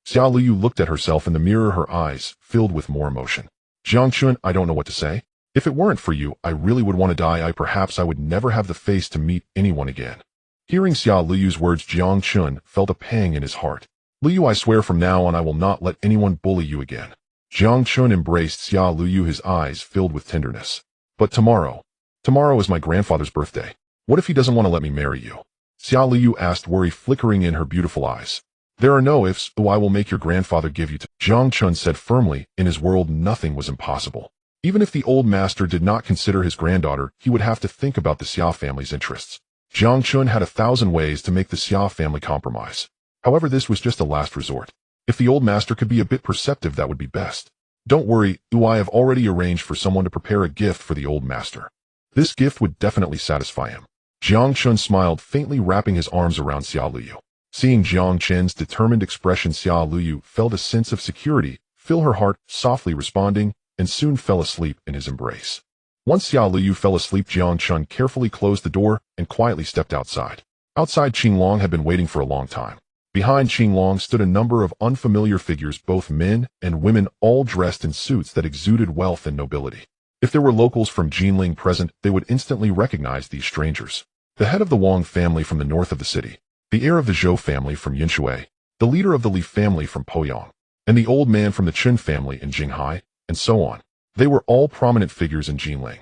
Xia Liu looked at herself in the mirror, her eyes filled with more emotion. Jiang Chen, I don't know what to say. If it weren't for you, I really would want to die. Perhaps I would never have the face to meet anyone again. Hearing Xia Liu's words, Jiang Chen felt a pang in his heart. Liu, I swear from now on I will not let anyone bully you again. Jiang Chen embraced Xia Liu, his eyes filled with tenderness. But tomorrow is my grandfather's birthday. What if he doesn't want to let me marry you? Xia Liu asked, worry flickering in her beautiful eyes. There are no ifs. I will make your grandfather give you to. Jiang Chen said firmly, in his world nothing was impossible. Even if the old master did not consider his granddaughter, he would have to think about the Xia family's interests. Jiang Chen had 1,000 ways to make the Xia family compromise. However, this was just a last resort. If the old master could be a bit perceptive, that would be best. Don't worry, I have already arranged for someone to prepare a gift for the old master. This gift would definitely satisfy him. Jiang Chen smiled faintly, wrapping his arms around Xia Liu. Seeing Jiang Chen's determined expression, Xia Liu felt a sense of security fill her heart, softly responding, and soon fell asleep in his embrace. Once Xia Liu fell asleep, Jiang Chen carefully closed the door and quietly stepped outside. Outside, Qinglong had been waiting for a long time. Behind Qinglong stood a number of unfamiliar figures, both men and women, all dressed in suits that exuded wealth and nobility. If there were locals from Jinling present, they would instantly recognize these strangers. The head of the Wang family from the north of the city, the heir of the Zhou family from Yinshui, the leader of the Li family from Poyang, and the old man from the Chen family in Jinghai, and so on. They were all prominent figures in Jinling.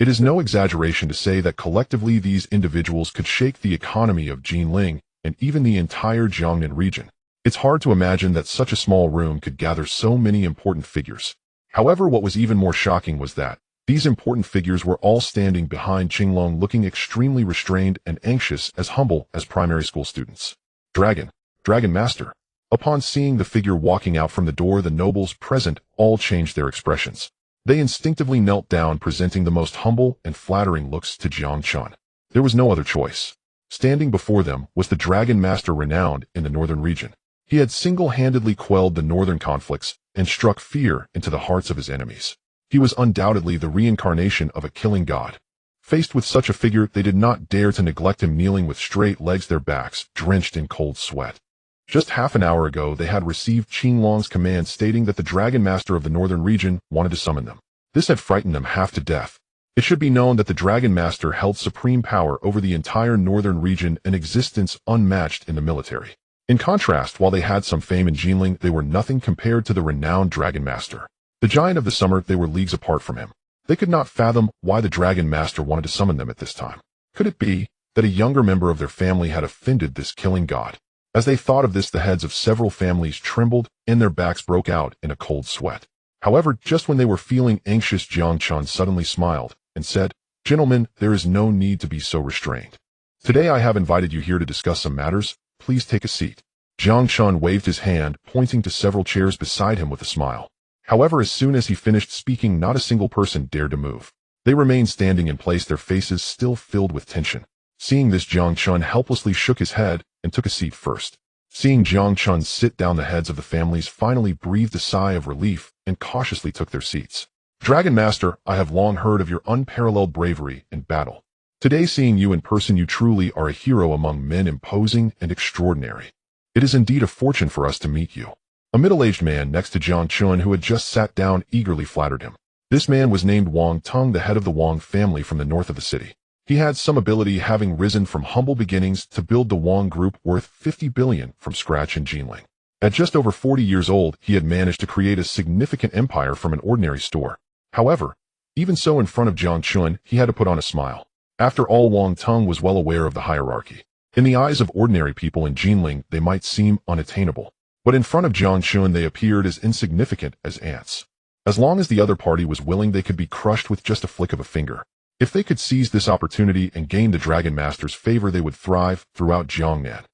It is no exaggeration to say that collectively these individuals could shake the economy of Jinling and even the entire Jiangnan region. It's hard to imagine that such a small room could gather so many important figures. However, what was even more shocking was that these important figures were all standing behind Qinglong, looking extremely restrained and anxious, as humble as primary school students. Dragon Master. Upon seeing the figure walking out from the door, the nobles present all changed their expressions. They instinctively knelt down, presenting the most humble and flattering looks to Jiang Chen. There was no other choice. Standing before them was the Dragon Master, renowned in the northern region. He had single-handedly quelled the northern conflicts and struck fear into the hearts of his enemies. He was undoubtedly the reincarnation of a killing god. Faced with such a figure, they did not dare to neglect him, kneeling with straight legs, their backs drenched in cold sweat. Just half an hour ago, they had received Qinglong's command stating that the Dragon Master of the northern region wanted to summon them. This had frightened them half to death. It should be known that the Dragon Master held supreme power over the entire northern region, an existence unmatched in the military. In contrast, while they had some fame in Jinling, they were nothing compared to the renowned Dragon Master. The giant of the summer, they were leagues apart from him. They could not fathom why the Dragon Master wanted to summon them at this time. Could it be that a younger member of their family had offended this killing god. As they thought of this, the heads of several families trembled and their backs broke out in a cold sweat. However, just when they were feeling anxious, Jiang Chen suddenly smiled and said, "Gentlemen, there is no need to be so restrained. Today I have invited you here to discuss some matters. Please take a seat." Jiang Chen waved his hand, pointing to several chairs beside him with a smile. However, as soon as he finished speaking, not a single person dared to move. They remained standing in place, their faces still filled with tension. Seeing this, Jiang Chen helplessly shook his head and took a seat first. Seeing Jiang Chen sit down, the heads of the families finally breathed a sigh of relief and cautiously took their seats. "Dragon Master, I have long heard of your unparalleled bravery in battle. Today, seeing you in person, you truly are a hero among men, imposing and extraordinary. It is indeed a fortune for us to meet you." A middle-aged man next to Jiang Chen, who had just sat down, eagerly flattered him. This man was named Wang Tung, the head of the Wang family from the north of the city. He had some ability, having risen from humble beginnings to build the Wang Group worth 50 billion from scratch in Jinling. At just over 40 years old, he had managed to create a significant empire from an ordinary store. However, even so, in front of Jiang Chen, he had to put on a smile. After all, Wang Tung was well aware of the hierarchy. In the eyes of ordinary people in Jinling, they might seem unattainable, but in front of Jiang Chen, they appeared as insignificant as ants. As long as the other party was willing, they could be crushed with just a flick of a finger. If they could seize this opportunity and gain the Dragon Master's favor, they would thrive throughout Jiangnan.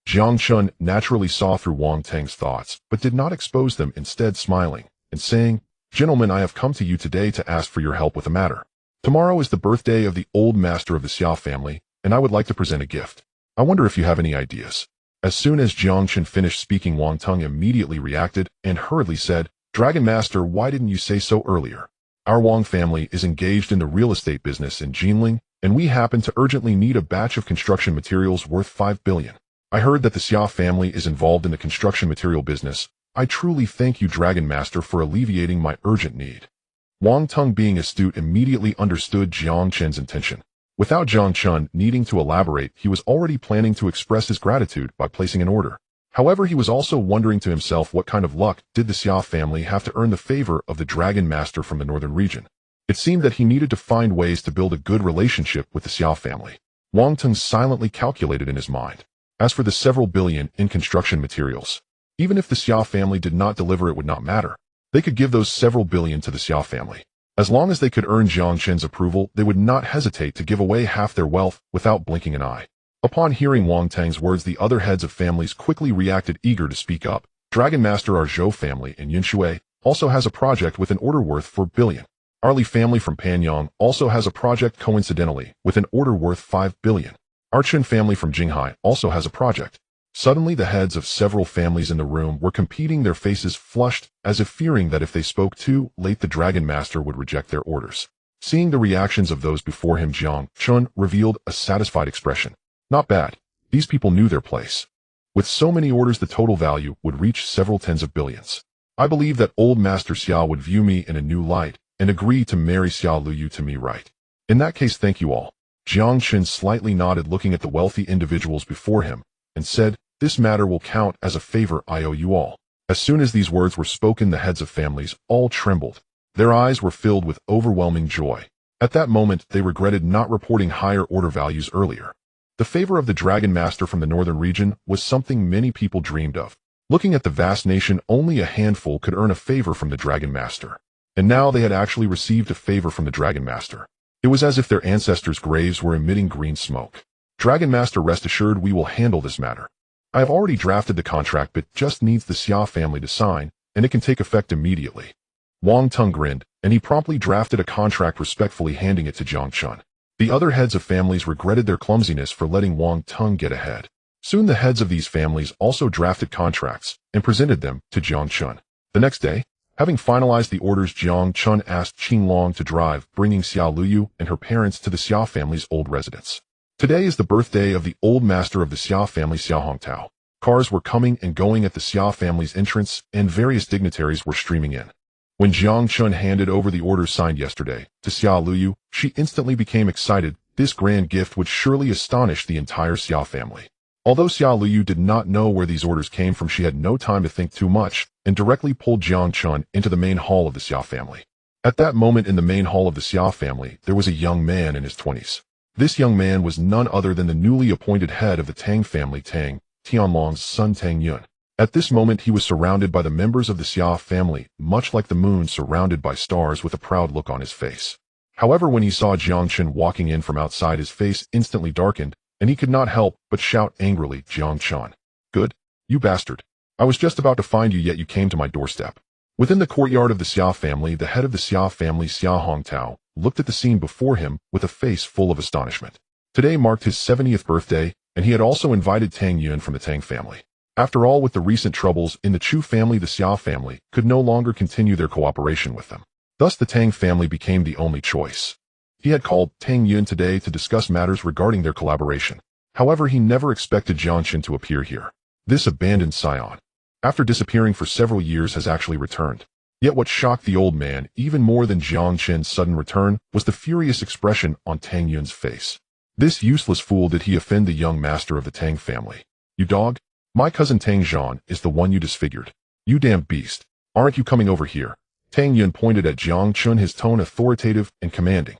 Jiang Chen naturally saw through Wang Tang's thoughts, but did not expose them, instead smiling and saying, "Gentlemen, I have come to you today to ask for your help with a matter. Tomorrow is the birthday of the old master of the Xiao family, and I would like to present a gift. I wonder if you have any ideas." As soon as Jiang Chen finished speaking, Wang Tung immediately reacted and hurriedly said, "Dragon Master, why didn't you say so earlier? Our Wang family is engaged in the real estate business in Jinling, and we happen to urgently need a batch of construction materials worth 5 billion. I heard that the Xia family is involved in the construction material business. I truly thank you, Dragon Master, for alleviating my urgent need." Wang Tung, being astute, immediately understood Jiang Chen's intention. Without Jiang Chen needing to elaborate, he was already planning to express his gratitude by placing an order. However, he was also wondering to himself, what kind of luck did the Xia family have to earn the favor of the Dragon Master from the northern region? It seemed that he needed to find ways to build a good relationship with the Xia family. Wang Tung silently calculated in his mind. As for the several billion in construction materials, even if the Xia family did not deliver, it would not matter. They could give those several billion to the Xia family. As long as they could earn Jiang Chen's approval, they would not hesitate to give away half their wealth without blinking an eye. Upon hearing Wang Tang's words, the other heads of families quickly reacted, eager to speak up. "Dragon Master, our Zhou family in Yunshui also has a project with an order worth 4 billion. Our Li family from Panyang also has a project, coincidentally, with an order worth 5 billion. Our Chen family from Jinghai also has a project." Suddenly, the heads of several families in the room were competing, their faces flushed, as if fearing that if they spoke too late, the Dragon Master would reject their orders. Seeing the reactions of those before him, Jiang Chen revealed a satisfied expression. Not bad. These people knew their place. With so many orders, the total value would reach several tens of billions. I believe that old Master Xiao would view me in a new light and agree to marry Xiao Luyu to me, right? In that case, thank you all. Jiang Chen slightly nodded, looking at the wealthy individuals before him, and said, "This matter will count as a favor I owe you all." As soon as these words were spoken, the heads of families all trembled. Their eyes were filled with overwhelming joy. At that moment, they regretted not reporting higher order values earlier. The favor of the Dragon Master from the northern region was something many people dreamed of. Looking at the vast nation, only a handful could earn a favor from the Dragon Master. And now they had actually received a favor from the Dragon Master. It was as if their ancestors' graves were emitting green smoke. "Dragon Master, rest assured we will handle this matter. I have already drafted the contract, but just needs the Xia family to sign, and it can take effect immediately." Wang Tung grinned, and he promptly drafted a contract, respectfully handing it to Jiang Chen. The other heads of families regretted their clumsiness for letting Wang Tung get ahead. Soon the heads of these families also drafted contracts and presented them to Jiang Chen. The next day, having finalized the orders, Jiang Chen asked Qing Long to drive, bringing Xiao Luyu and her parents to the Xia family's old residence. Today is the birthday of the old master of the Xia family, Xiao Hongtao. Cars were coming and going at the Xia family's entrance, and various dignitaries were streaming in. When Jiang Chen handed over the orders signed yesterday to Xiao Luyu, she instantly became excited. This grand gift would surely astonish the entire Xia family. Although Xiao Luyu did not know where these orders came from, she had no time to think too much and directly pulled Jiang Chen into the main hall of the Xia family. At that moment, in the main hall of the Xia family, there was a young man in his 20s. This young man was none other than the newly appointed head of the Tang family, Tang Tianlong's son Tang Yun. At this moment he was surrounded by the members of the Xia family, much like the moon surrounded by stars, with a proud look on his face. However, when he saw Jiang Chen walking in from outside, his face instantly darkened, and he could not help but shout angrily, "Jiang Chen! Good, you bastard! I was just about to find you, yet you came to my doorstep." Within the courtyard of the Xia family, the head of the Xia family, Xia Hongtao, looked at the scene before him with a face full of astonishment. Today marked his 70th birthday, and he had also invited Tang Yun from the Tang family. After all, with the recent troubles in the Chu family, the Xia family could no longer continue their cooperation with them. Thus the Tang family became the only choice. He had called Tang Yun today to discuss matters regarding their collaboration. However, he never expected Jiang Chen to appear here. This abandoned scion, after disappearing for several years, has actually returned. Yet what shocked the old man even more than Jiang Chen's sudden return was the furious expression on Tang Yun's face. This useless fool, did he offend the young master of the Tang family? "You dog! My cousin Tang Zhan is the one you disfigured. You damned beast! Aren't you coming over here?" Tang Yun pointed at Jiang Chen, his tone authoritative and commanding.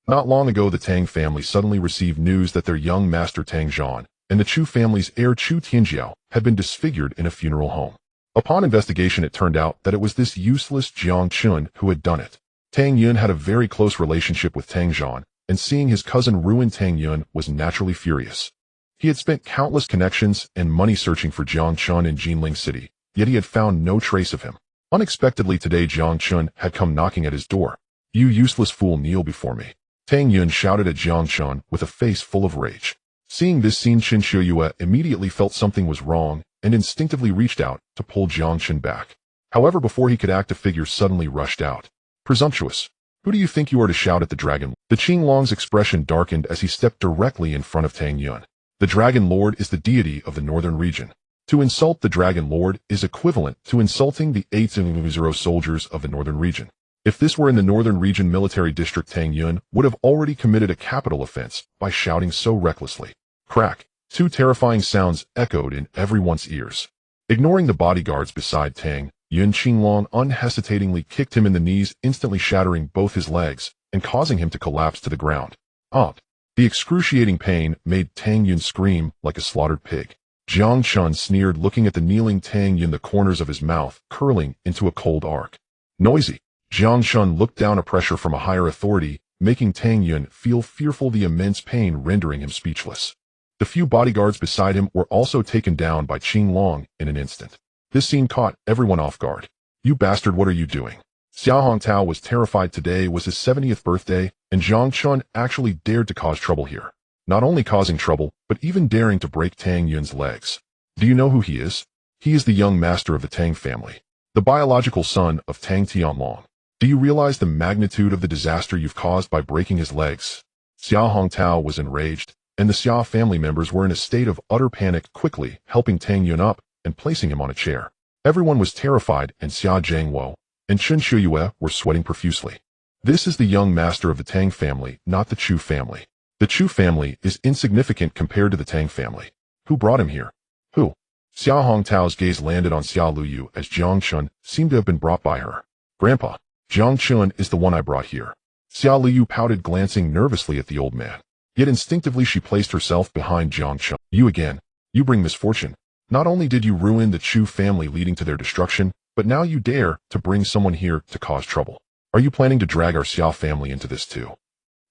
Not long ago, the Tang family suddenly received news that their young master Tang Zhan and the Chu family's heir Chu Tianjiao had been disfigured in a funeral home. Upon investigation, it turned out that it was this useless Jiang Chen who had done it. Tang Yun had a very close relationship with Tang Zhan, and seeing his cousin ruin Tang Yun was naturally furious. He had spent countless connections and money searching for Jiang Chen in Jinling City, yet he had found no trace of him. Unexpectedly today, Jiang Chen had come knocking at his door. "You useless fool, kneel before me!" Tang Yun shouted at Jiang Chen with a face full of rage. Seeing this scene, Qin Shiyue immediately felt something was wrong and instinctively reached out to pull Jiang Chen back. However, before he could act, a figure suddenly rushed out. "Presumptuous! Who do you think you are to shout at the dragon?" The Qinglong's expression darkened as he stepped directly in front of Tang Yun. The Dragon Lord is the deity of the northern region. To insult the Dragon Lord is equivalent to insulting the 800 soldiers of the northern region. If this were in the northern region military district, Tang Yun would have already committed a capital offense by shouting so recklessly. Crack! Two terrifying sounds echoed in everyone's ears. Ignoring the bodyguards beside Tang Yun, Qinglong unhesitatingly kicked him in the knees, instantly shattering both his legs and causing him to collapse to the ground. The excruciating pain made Tang Yun scream like a slaughtered pig. Jiang Chen sneered, looking at the kneeling Tang Yun, the corners of his mouth curling into a cold arc. Noisy! Jiang Chen looked down, a pressure from a higher authority, making Tang Yun feel fearful, the immense pain rendering him speechless. The few bodyguards beside him were also taken down by Qinglong in an instant. This scene caught everyone off guard. "You bastard, what are you doing?" Xia Hongtao was terrified. Today was his 70th birthday, and Jiang Chen actually dared to cause trouble here. Not only causing trouble, but even daring to break Tang Yun's legs. Do you know who he is? He is the young master of the Tang family, the biological son of Tang Tianlong. Do you realize the magnitude of the disaster you've caused by breaking his legs? Xia Hongtao was enraged, and the Xia family members were in a state of utter panic, quickly helping Tang Yun up and placing him on a chair. Everyone was terrified, and Xia Zhangwo and Qin Shiyue were sweating profusely. This is the young master of the Tang family, not the Chu family. The Chu family is insignificant compared to the Tang family. Who brought him here? Who? Xia Hongtao's gaze landed on Xia Luyu, as Jiang Chen seemed to have been brought by her. "Grandpa, Jiang Chen is the one I brought here." Xia Luyu pouted, glancing nervously at the old man. Yet instinctively she placed herself behind Jiang Chen. "You again. You bring misfortune. Not only did you ruin the Chu family, leading to their destruction, but now you dare to bring someone here to cause trouble. Are you planning to drag our Xia family into this too?"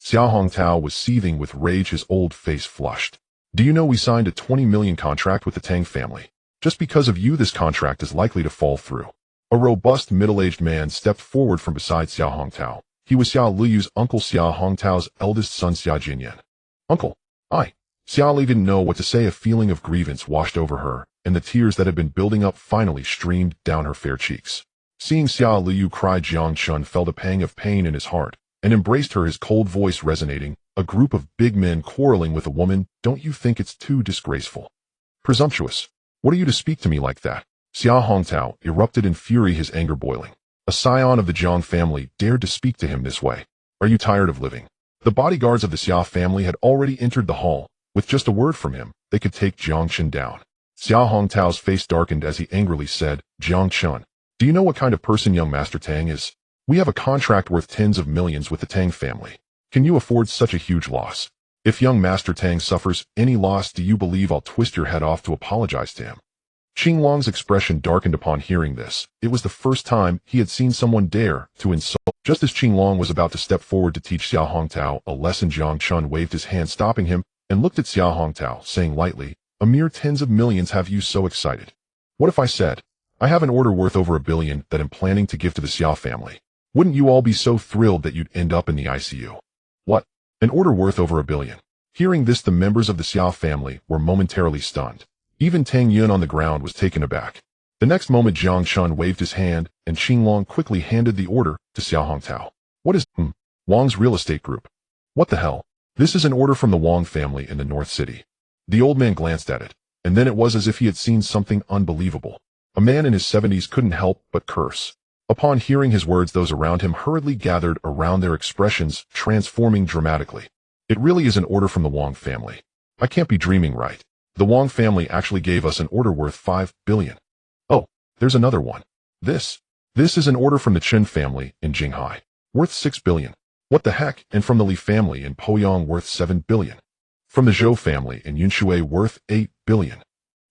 Xia Hongtao was seething with rage, his old face flushed. "Do you know we signed a 20 million contract with the Tang family? Just because of you, this contract is likely to fall through." A robust middle-aged man stepped forward from beside Xia Hongtao. He was Xia Luyu's uncle, Xia Hongtao's eldest son, Xia Jinyan. "Uncle, Xia Li didn't know what to say. A feeling of grievance washed over her, and the tears that had been building up finally streamed down her fair cheeks. Seeing Xia Luyu cry, Jiang Chen felt a pang of pain in his heart and embraced her, his cold voice resonating. "A group of big men quarreling with a woman, don't you think it's too disgraceful? Presumptuous! What are you to speak to me like that?" Xia Hongtao erupted in fury, his anger boiling. A scion of the Jiang family dared to speak to him this way. "Are you tired of living?" The bodyguards of the Xia family had already entered the hall. With just a word from him, they could take Jiang Chen down. Xia Hongtao's face darkened as he angrily said, "Jiang Chen, do you know what kind of person young Master Tang is? We have a contract worth tens of millions with the Tang family. Can you afford such a huge loss?" If young Master Tang suffers any loss, do you believe I'll twist your head off to apologize to him? Qinglong's expression darkened upon hearing this. It was the first time he had seen someone dare to insult. Just as Qinglong was about to step forward to teach Xiao Hongtao a lesson, Jiang Chen waved his hand, stopping him, and looked at Xiao Hongtao, saying lightly, "A mere tens of millions have you so excited? What if I said, I have an order worth over $1 billion that I'm planning to give to the Xiao family? Wouldn't you all be so thrilled that you'd end up in the ICU?" What? An order worth over $1 billion? Hearing this, the members of the Xiao family were momentarily stunned. Even Tang Yun on the ground was taken aback. The next moment, Jiang Chen waved his hand, and Qinglong quickly handed the order to Xiao Hongtao. What is Wang's real estate group? What the hell? This is an order from the Wang family in the North City. The old man glanced at it, and then it was as if he had seen something unbelievable. A man in his 70s couldn't help but curse. Upon hearing his words, those around him hurriedly gathered around, their expressions transforming dramatically. It really is an order from the Wang family. I can't be dreaming, right? The Wang family actually gave us an order worth $5 billion. Oh, there's another one. This is an order from the Chen family in Jinghai, worth $6 billion. What the heck? And from the Li family in Poyang, worth $7 billion. From the Zhou family in Yunshui, worth $8 billion.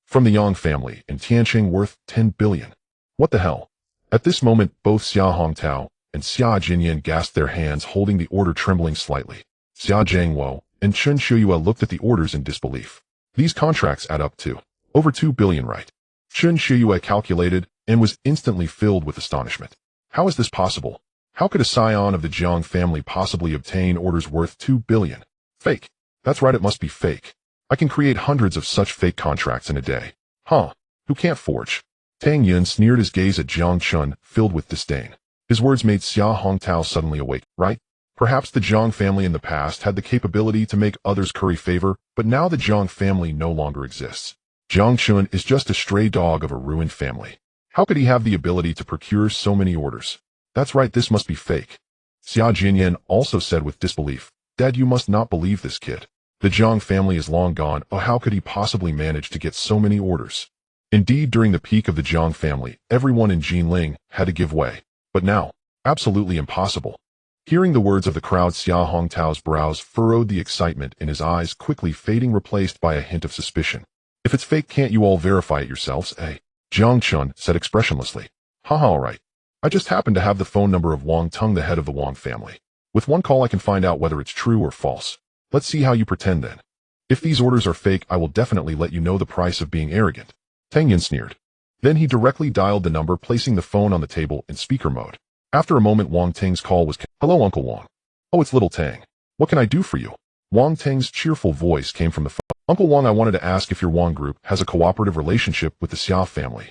From the Yang family in Tianqing, worth $10 billion. What the hell? At this moment, both Xiao Hongtao and Xia Jinyan gasped, their hands holding the order trembling slightly. Xia Zhangwo and Chen Shuyue looked at the orders in disbelief. These contracts add up to over $2 billion, right? Chen Shuyue calculated and was instantly filled with astonishment. How is this possible? How could a scion of the Jiang family possibly obtain orders worth $2 billion? Fake. That's right, it must be fake. I can create hundreds of such fake contracts in a day. Huh? Who can't forge? Tang Yun sneered, his gaze at Jiang Chen filled with disdain. His words made Xiao Hongtao suddenly awake, right? Perhaps the Jiang family in the past had the capability to make others curry favor, but now the Jiang family no longer exists. Jiang Chen is just a stray dog of a ruined family. How could he have the ability to procure so many orders? That's right, this must be fake. Xia Jinyan also said with disbelief, "Dad, you must not believe this kid. The Jiang family is long gone. Oh, how could he possibly manage to get so many orders?" Indeed, during the peak of the Jiang family, everyone in Jinling had to give way. But now, absolutely impossible. Hearing the words of the crowd, Xiao Hongtao's brows furrowed, the excitement in his eyes quickly fading, replaced by a hint of suspicion. "If it's fake, can't you all verify it yourselves, eh?" Jiang Chen said expressionlessly. "Haha, all right. I just happen to have the phone number of Wang Tung, the head of the Wang family. With one call I can find out whether it's true or false. Let's see how you pretend then. If these orders are fake, I will definitely let you know the price of being arrogant." Tang Yin sneered. Then he directly dialed the number, placing the phone on the table in speaker mode. After a moment, Wang Ting's call was "Hello, Uncle Wang." "Oh, it's little Tang. What can I do for you?" Wang Ting's cheerful voice came from the phone. "Uncle Wang, I wanted to ask if your Wang group has a cooperative relationship with the Xiao family."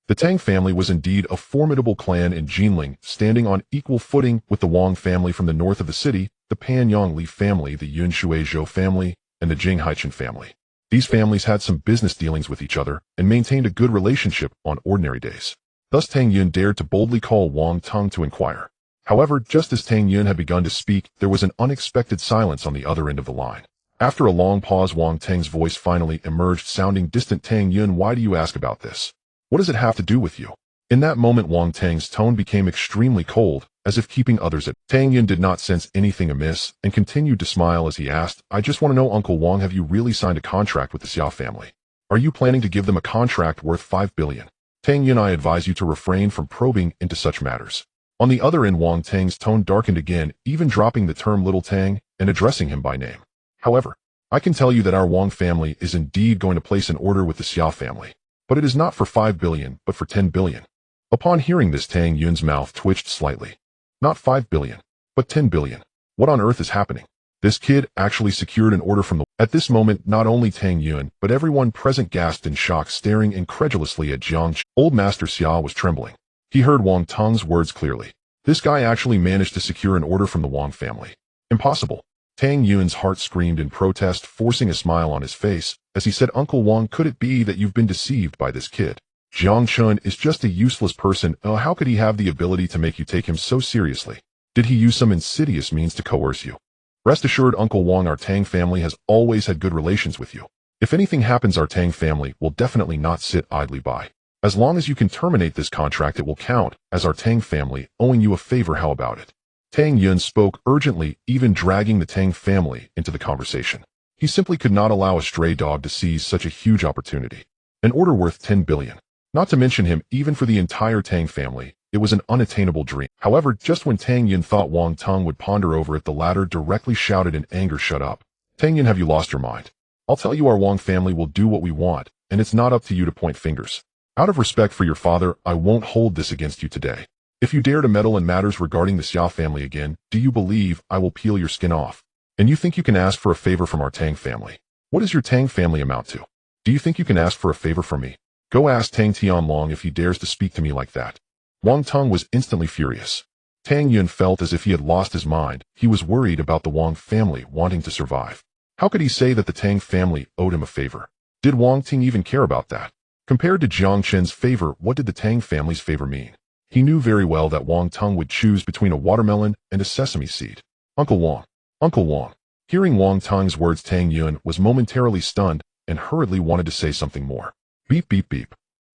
The Tang family was indeed a formidable clan in Jinling, standing on equal footing with the Wang family from the north of the city, the Panyang Li family, the Yunshui Zhou family, and the Jinghai Chen family. These families had some business dealings with each other and maintained a good relationship on ordinary days. Thus Tang Yun dared to boldly call Wang Tung to inquire. However, just as Tang Yun had begun to speak, there was an unexpected silence on the other end of the line. After a long pause, Wang Teng's voice finally emerged, sounding distant. "Tang Yun, why do you ask about this? What does it have to do with you?" In that moment, Wang Teng's tone became extremely cold, as if keeping others at. Tang Yun did not sense anything amiss and continued to smile as he asked, "I just want to know, Uncle Wang, have you really signed a contract with the Xiao family? Are you planning to give them a contract worth $5 billion? Tang Yun, I advise you to refrain from probing into such matters." On the other end, Wang Teng's tone darkened again, even dropping the term little Tang and addressing him by name. "However, I can tell you that our Wang family is indeed going to place an order with the Xiao family. But it is not for $5 billion, but for $10 billion. Upon hearing this, Tang Yun's mouth twitched slightly. Not $5 billion, but $10 billion. What on earth is happening? This kid actually secured an order from the... At this moment, not only Tang Yun, but everyone present gasped in shock, staring incredulously at Jiang Chen. Old Master Xia was trembling. He heard Wang Tung's words clearly. This guy actually managed to secure an order from the Wang family. Impossible. Tang Yun's heart screamed in protest, forcing a smile on his face, as he said, "Uncle Wang, could it be that you've been deceived by this kid? Jiang Chen is just a useless person. How could he have the ability to make you take him so seriously? Did he use some insidious means to coerce you? Rest assured, Uncle Wang, our Tang family has always had good relations with you. If anything happens, our Tang family will definitely not sit idly by. As long as you can terminate this contract, it will count as our Tang family owing you a favor. How about it?" Tang Yun spoke urgently, even dragging the Tang family into the conversation. He simply could not allow a stray dog to seize such a huge opportunity. An order worth 10 billion. Not to mention him, even for the entire Tang family, it was an unattainable dream. However, just when Tang Yun thought Wang Teng would ponder over it, the latter directly shouted in anger, "Shut up. Tang Yun, have you lost your mind? I'll tell you, our Wang family will do what we want, and it's not up to you to point fingers. Out of respect for your father, I won't hold this against you today. If you dare to meddle in matters regarding the Xia family again, do you believe I will peel your skin off? And you think you can ask for a favor from our Tang family? What does your Tang family amount to? Do you think you can ask for a favor from me? Go ask Tang Tianlong if he dares to speak to me like that." Wang Teng was instantly furious. Tang Yun felt as if he had lost his mind. He was worried about the Wang family wanting to survive. How could he say that the Tang family owed him a favor? Did Wang Teng even care about that? Compared to Jiang Chen's favor, what did the Tang family's favor mean? He knew very well that Wang Teng would choose between a watermelon and a sesame seed. Uncle Wang. Uncle Wang. Hearing Wang Teng's words, Tang Yun was momentarily stunned and hurriedly wanted to say something more. Beep, beep, beep.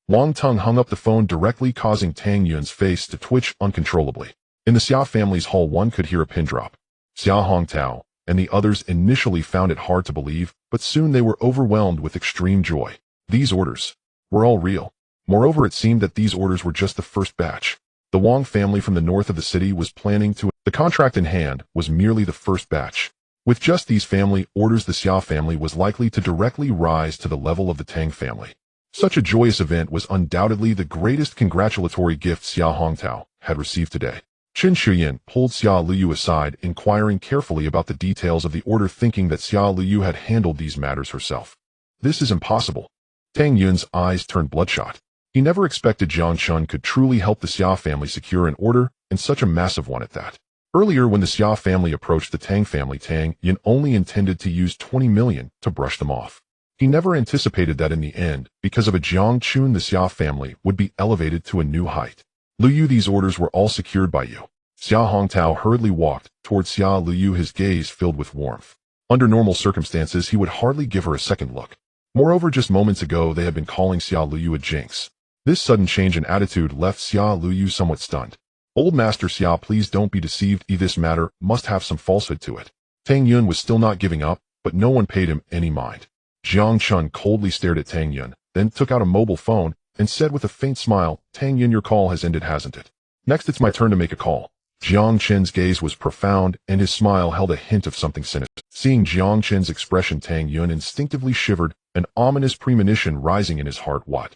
Wang Teng hung up the phone directly, causing Tang Yun's face to twitch uncontrollably. In the Xia family's hall, one could hear a pin drop. Xia Hongtao and the others initially found it hard to believe, but soon they were overwhelmed with extreme joy. These orders were all real. Moreover, it seemed that these orders were just the first batch. The Wang family from the north of the city was planning to... The contract in hand was merely the first batch. With just these family orders, the Xia family was likely to directly rise to the level of the Tang family. Such a joyous event was undoubtedly the greatest congratulatory gift Xia Hongtao had received today. Qin Shiyin pulled Xia Liu aside, inquiring carefully about the details of the order, thinking that Xia Liu had handled these matters herself. This is impossible. Tang Yun's eyes turned bloodshot. He never expected Jiang Chen could truly help the Xia family secure an order, and such a massive one at that. Earlier, when the Xia family approached the Tang family, Tang Yun only intended to use 20 million to brush them off. He never anticipated that in the end, because of a Jiang Chen, the Xia family would be elevated to a new height. Liu, these orders were all secured by you. Xia Hongtao hurriedly walked towards Xia Liu, his gaze filled with warmth. Under normal circumstances, he would hardly give her a second look. Moreover, just moments ago, they had been calling Xia Liu a jinx. This sudden change in attitude left Xia Liu somewhat stunned. Old Master Xia, please don't be deceived. This matter must have some falsehood to it. Tang Yun was still not giving up, but no one paid him any mind. Jiang Chen coldly stared at Tang Yun, then took out a mobile phone and said with a faint smile, "Tang Yun, your call has ended, hasn't it? Next, it's my turn to make a call." Jiang Chen's gaze was profound, and his smile held a hint of something sinister. Seeing Jiang Chen's expression, Tang Yun instinctively shivered, an ominous premonition rising in his heart. What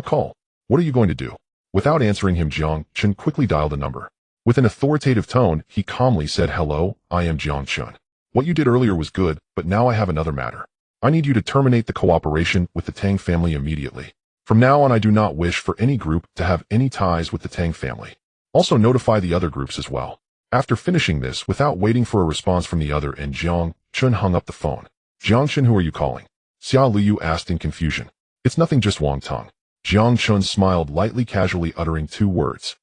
call? What are you going to do? Without answering him, Jiang Chen quickly dialed a number. With an authoritative tone, he calmly said, "Hello, I am Jiang Chen. What you did earlier was good, but now I have another matter. I need you to terminate the cooperation with the Tang family immediately. From now on, I do not wish for any group to have any ties with the Tang family. Also notify the other groups as well." After finishing this, without waiting for a response from the other end, Jiang Chen hung up the phone. "Jiang Chen, who are you calling?" Xia Liu asked in confusion. "It's nothing, just Wang Teng." Jiang Chen smiled lightly, casually uttering 2 words.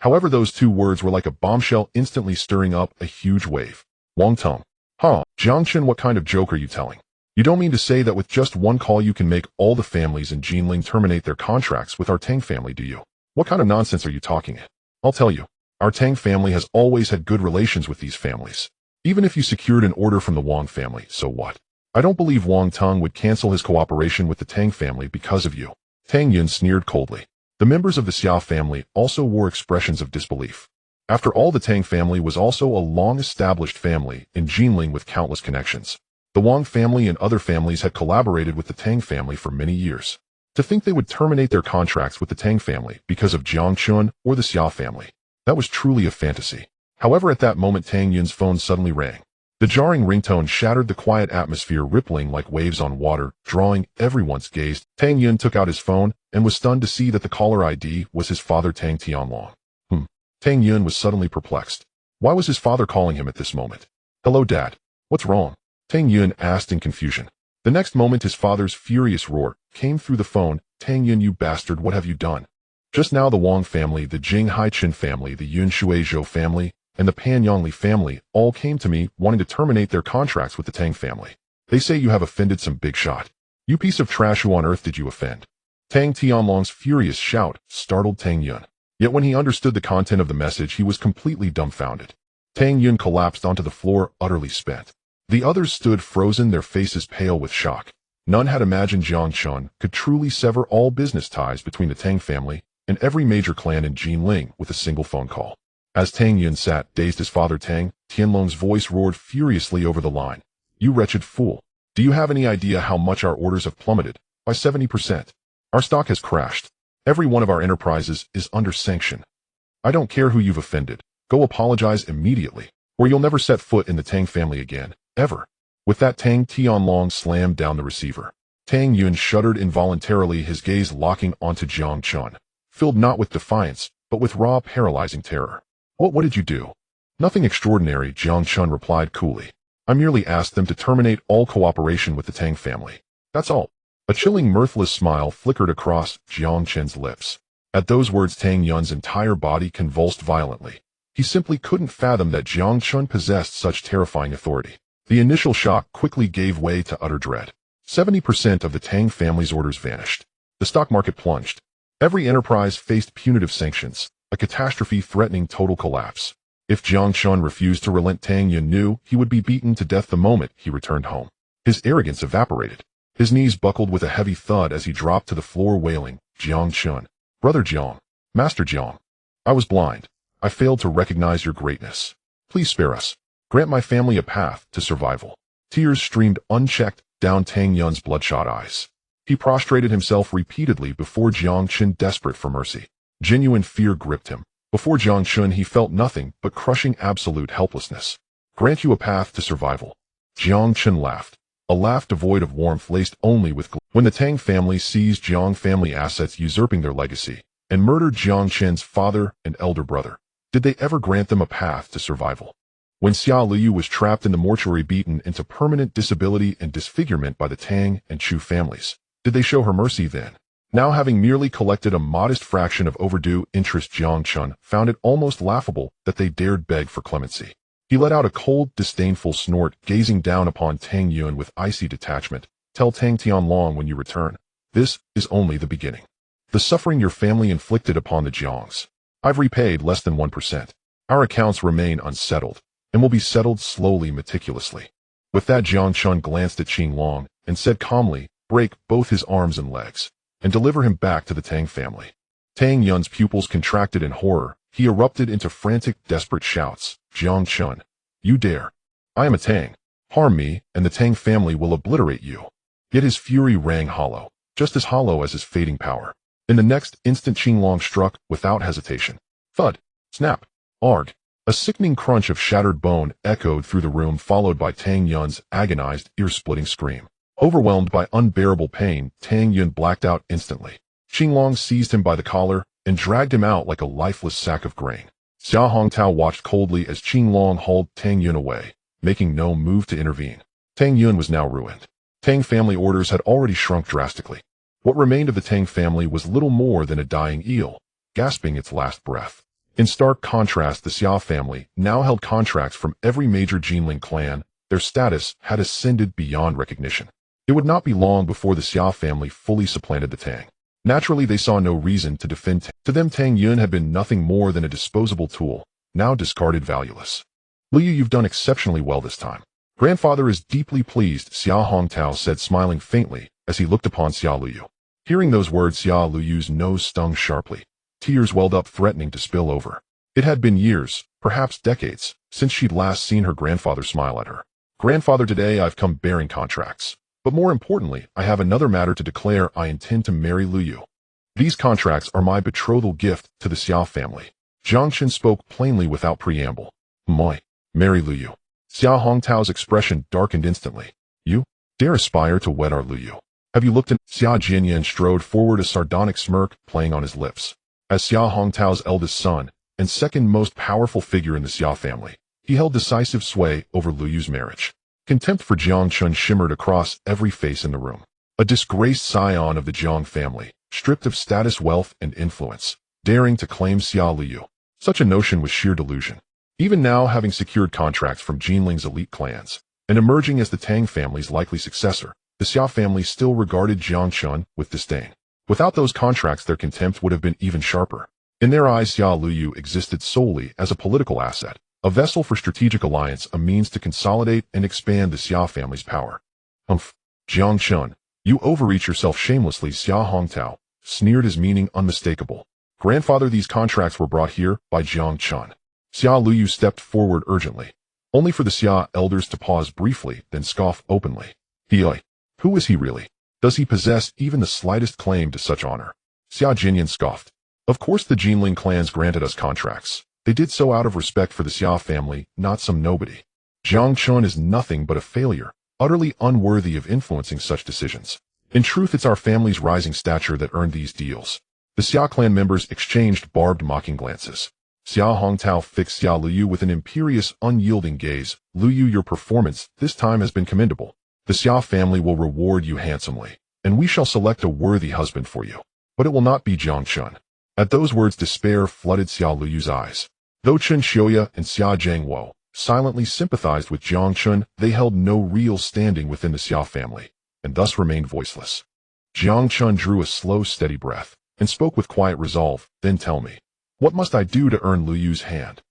However, those 2 words were like a bombshell, instantly stirring up a huge wave. "Wang Teng. Huh, Jiang Chen, what kind of joke are you telling? You don't mean to say that with just one call you can make all the families in Jinling terminate their contracts with our Tang family, do you? What kind of nonsense are you talking? I'll tell you, our Tang family has always had good relations with these families. Even if you secured an order from the Wang family, so what? I don't believe Wang Teng would cancel his cooperation with the Tang family because of you." Tang Yun sneered coldly. The members of the Xia family also wore expressions of disbelief. After all, the Tang family was also a long-established family in Jinling with countless connections. The Wang family and other families had collaborated with the Tang family for many years. To think they would terminate their contracts with the Tang family because of Jiang Chen or the Xia family, that was truly a fantasy. However, at that moment, Tang Yun's phone suddenly rang. The jarring ringtone shattered the quiet atmosphere, rippling like waves on water, drawing everyone's gaze. Tang Yun took out his phone and was stunned to see that the caller ID was his father, Tang Tianlong. Tang Yun was suddenly perplexed. Why was his father calling him at this moment? "Hello, Dad. What's wrong?" Tang Yun asked in confusion. The next moment, his father's furious roar came through the phone. "Tang Yun, you bastard, what have you done? Just now the Wang family, the Jing Haichin family, the Yun Shuizhou family, and the Pan Yongli family all came to me wanting to terminate their contracts with the Tang family. They say you have offended some big shot. You piece of trash, who on earth did you offend?" Tang Tianlong's furious shout startled Tang Yun. Yet when he understood the content of the message, he was completely dumbfounded. Tang Yun collapsed onto the floor, utterly spent. The others stood frozen, their faces pale with shock. None had imagined Jiang Chen could truly sever all business ties between the Tang family and every major clan in Jinling with a single phone call. As Tang Yun sat, dazed, his father Tang Tianlong's voice roared furiously over the line. "You wretched fool. Do you have any idea how much our orders have plummeted? By 70%. Our stock has crashed. Every one of our enterprises is under sanction. I don't care who you've offended. Go apologize immediately, or you'll never set foot in the Tang family again, ever." With that, Tang Tianlong slammed down the receiver. Tang Yun shuddered involuntarily, his gaze locking onto Jiang Chen, filled not with defiance, but with raw, paralyzing terror. What did you do?" "Nothing extraordinary," Jiang Chen replied coolly. "I merely asked them to terminate all cooperation with the Tang family. That's all." A chilling, mirthless smile flickered across Jiang Chen's lips. At those words, Tang Yun's entire body convulsed violently. He simply couldn't fathom that Jiang Chen possessed such terrifying authority. The initial shock quickly gave way to utter dread. 70% of the Tang family's orders vanished. The stock market plunged. Every enterprise faced punitive sanctions, a catastrophe threatening total collapse. If Jiang Chen refused to relent, Tang Yun knew he would be beaten to death the moment he returned home. His arrogance evaporated. His knees buckled with a heavy thud as he dropped to the floor, wailing, "Jiang Chen, Brother Jiang, Master Jiang, I was blind. I failed to recognize your greatness. Please spare us. Grant my family a path to survival." Tears streamed unchecked down Tang Yun's bloodshot eyes. He prostrated himself repeatedly before Jiang Chen, desperate for mercy. Genuine fear gripped him. Before Jiang Chen, he felt nothing but crushing absolute helplessness. "Grant you a path to survival." Jiang Chen laughed, a laugh devoid of warmth, laced only with glee. When the Tang family seized Jiang family assets, usurping their legacy, and murdered Jiang Chen's father and elder brother, did they ever grant them a path to survival? When Xia Liu was trapped in the mortuary, beaten into permanent disability and disfigurement by the Tang and Chu families, did they show her mercy then? Now, having merely collected a modest fraction of overdue interest, Jiang Chen found it almost laughable that they dared beg for clemency. He let out a cold, disdainful snort, gazing down upon Tang Yun with icy detachment. "Tell Tang Tianlong when you return, this is only the beginning. The suffering your family inflicted upon the Jiangs, I've repaid less than 1%. Our accounts remain unsettled, and will be settled slowly, meticulously." With that, Jiang Chen glanced at Qinglong and said calmly, "Break both his arms and legs, and deliver him back to the Tang family." Tang Yun's pupils contracted in horror. He erupted into frantic, desperate shouts. "Jiang Chen, you dare! I am a Tang. Harm me, and the Tang family will obliterate you." Yet his fury rang hollow, just as hollow as his fading power. In the next instant, Qinglong struck without hesitation. Thud! Snap! Arg! A sickening crunch of shattered bone echoed through the room, followed by Tang Yun's agonized, ear-splitting scream. Overwhelmed by unbearable pain, Tang Yun blacked out instantly. Qinglong seized him by the collar and dragged him out like a lifeless sack of grain. Xia Hongtao watched coldly as Qinglong hauled Tang Yun away, making no move to intervene. Tang Yun was now ruined. Tang family orders had already shrunk drastically. What remained of the Tang family was little more than a dying eel, gasping its last breath. In stark contrast, the Xia family now held contracts from every major Jinling clan. Their status had ascended beyond recognition. It would not be long before the Xia family fully supplanted the Tang. Naturally, they saw no reason to defend Tang. To them, Tang Yun had been nothing more than a disposable tool, now discarded, valueless. "Liu, you've done exceptionally well this time. Grandfather is deeply pleased," Xia Hongtao said, smiling faintly as he looked upon Xia Liu. Hearing those words, Xia Liu's nose stung sharply. Tears welled up, threatening to spill over. It had been years, perhaps decades, since she'd last seen her grandfather smile at her. "Grandfather, today I've come bearing contracts. But more importantly, I have another matter to declare. I intend to marry Liu. These contracts are my betrothal gift to the Xia family." Jiang Chen spoke plainly without preamble. "Moi, marry Liu." Xia Hongtao's expression darkened instantly. "You dare aspire to wed our Liu? Have you looked in?" Xia Jinyan strode forward, a sardonic smirk playing on his lips. As Xia Hongtao's eldest son and second most powerful figure in the Xia family, he held decisive sway over Liu's marriage. Contempt for Jiang Chen shimmered across every face in the room. A disgraced scion of the Jiang family, stripped of status, wealth, and influence, daring to claim Xia Liu. Such a notion was sheer delusion. Even now, having secured contracts from Jinling's elite clans, and emerging as the Tang family's likely successor, the Xia family still regarded Jiang Chen with disdain. Without those contracts, their contempt would have been even sharper. In their eyes, Xia Liu existed solely as a political asset, A vessel for strategic alliance, a means to consolidate and expand the Xia family's power. Jiang Chen, you overreach yourself shamelessly, Xia Hongtao sneered, his meaning unmistakable. Grandfather, these contracts were brought here by Jiang Chen. Xia Luyu stepped forward urgently, only for the Xia elders to pause briefly, then scoff openly. Who is he really? Does he possess even the slightest claim to such honor? Xia Jinyan scoffed. Of course the Jinling clans granted us contracts. They did so out of respect for the Xia family, not some nobody. Jiang Chen is nothing but a failure, utterly unworthy of influencing such decisions. In truth, it's our family's rising stature that earned these deals. The Xia clan members exchanged barbed, mocking glances. Xia Hongtao fixed Xia Luyu with an imperious, unyielding gaze. Luyu, your performance this time has been commendable. The Xia family will reward you handsomely, and we shall select a worthy husband for you. But it will not be Jiang Chen. At those words, despair flooded Xia Luyu's eyes. Though Chen Xiuya and Xia Zhangwo silently sympathized with Jiang Chen, they held no real standing within the Xia family, and thus remained voiceless. Jiang Chen drew a slow, steady breath, and spoke with quiet resolve. Then tell me, what must I do to earn Luyu's hand?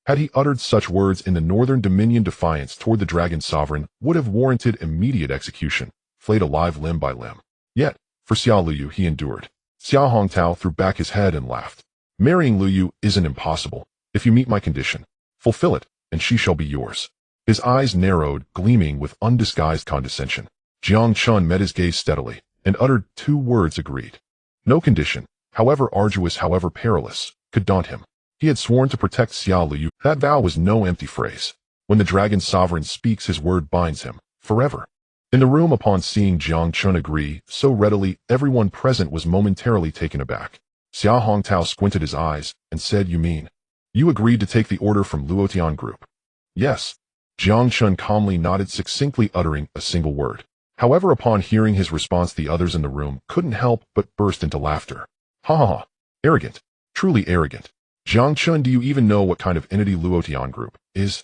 Had he uttered such words in the Northern Dominion, defiance toward the Dragon Sovereign would have warranted immediate execution, flayed alive limb by limb. Yet, for Xia Luyu he endured. Xia Hongtao threw back his head and laughed. Marrying Luyu isn't impossible. If you meet my condition, fulfill it, and she shall be yours. His eyes narrowed, gleaming with undisguised condescension. Jiang Chen met his gaze steadily, and uttered two words: agreed. No condition, however arduous, however perilous, could daunt him. He had sworn to protect Xia Luyu. That vow was no empty phrase. When the Dragon Sovereign speaks, his word binds him, forever. In the room, upon seeing Jiang Chen agree so readily, everyone present was momentarily taken aback. Xia Hongtao squinted his eyes, and said, You mean, you agreed to take the order from Luotian Group? Yes. Jiang Chen calmly nodded, succinctly uttering a single word. However, upon hearing his response, the others in the room couldn't help but burst into laughter. Ha ha ha. Arrogant. Truly arrogant. Jiang Chen, do you even know what kind of entity Luotian Group is?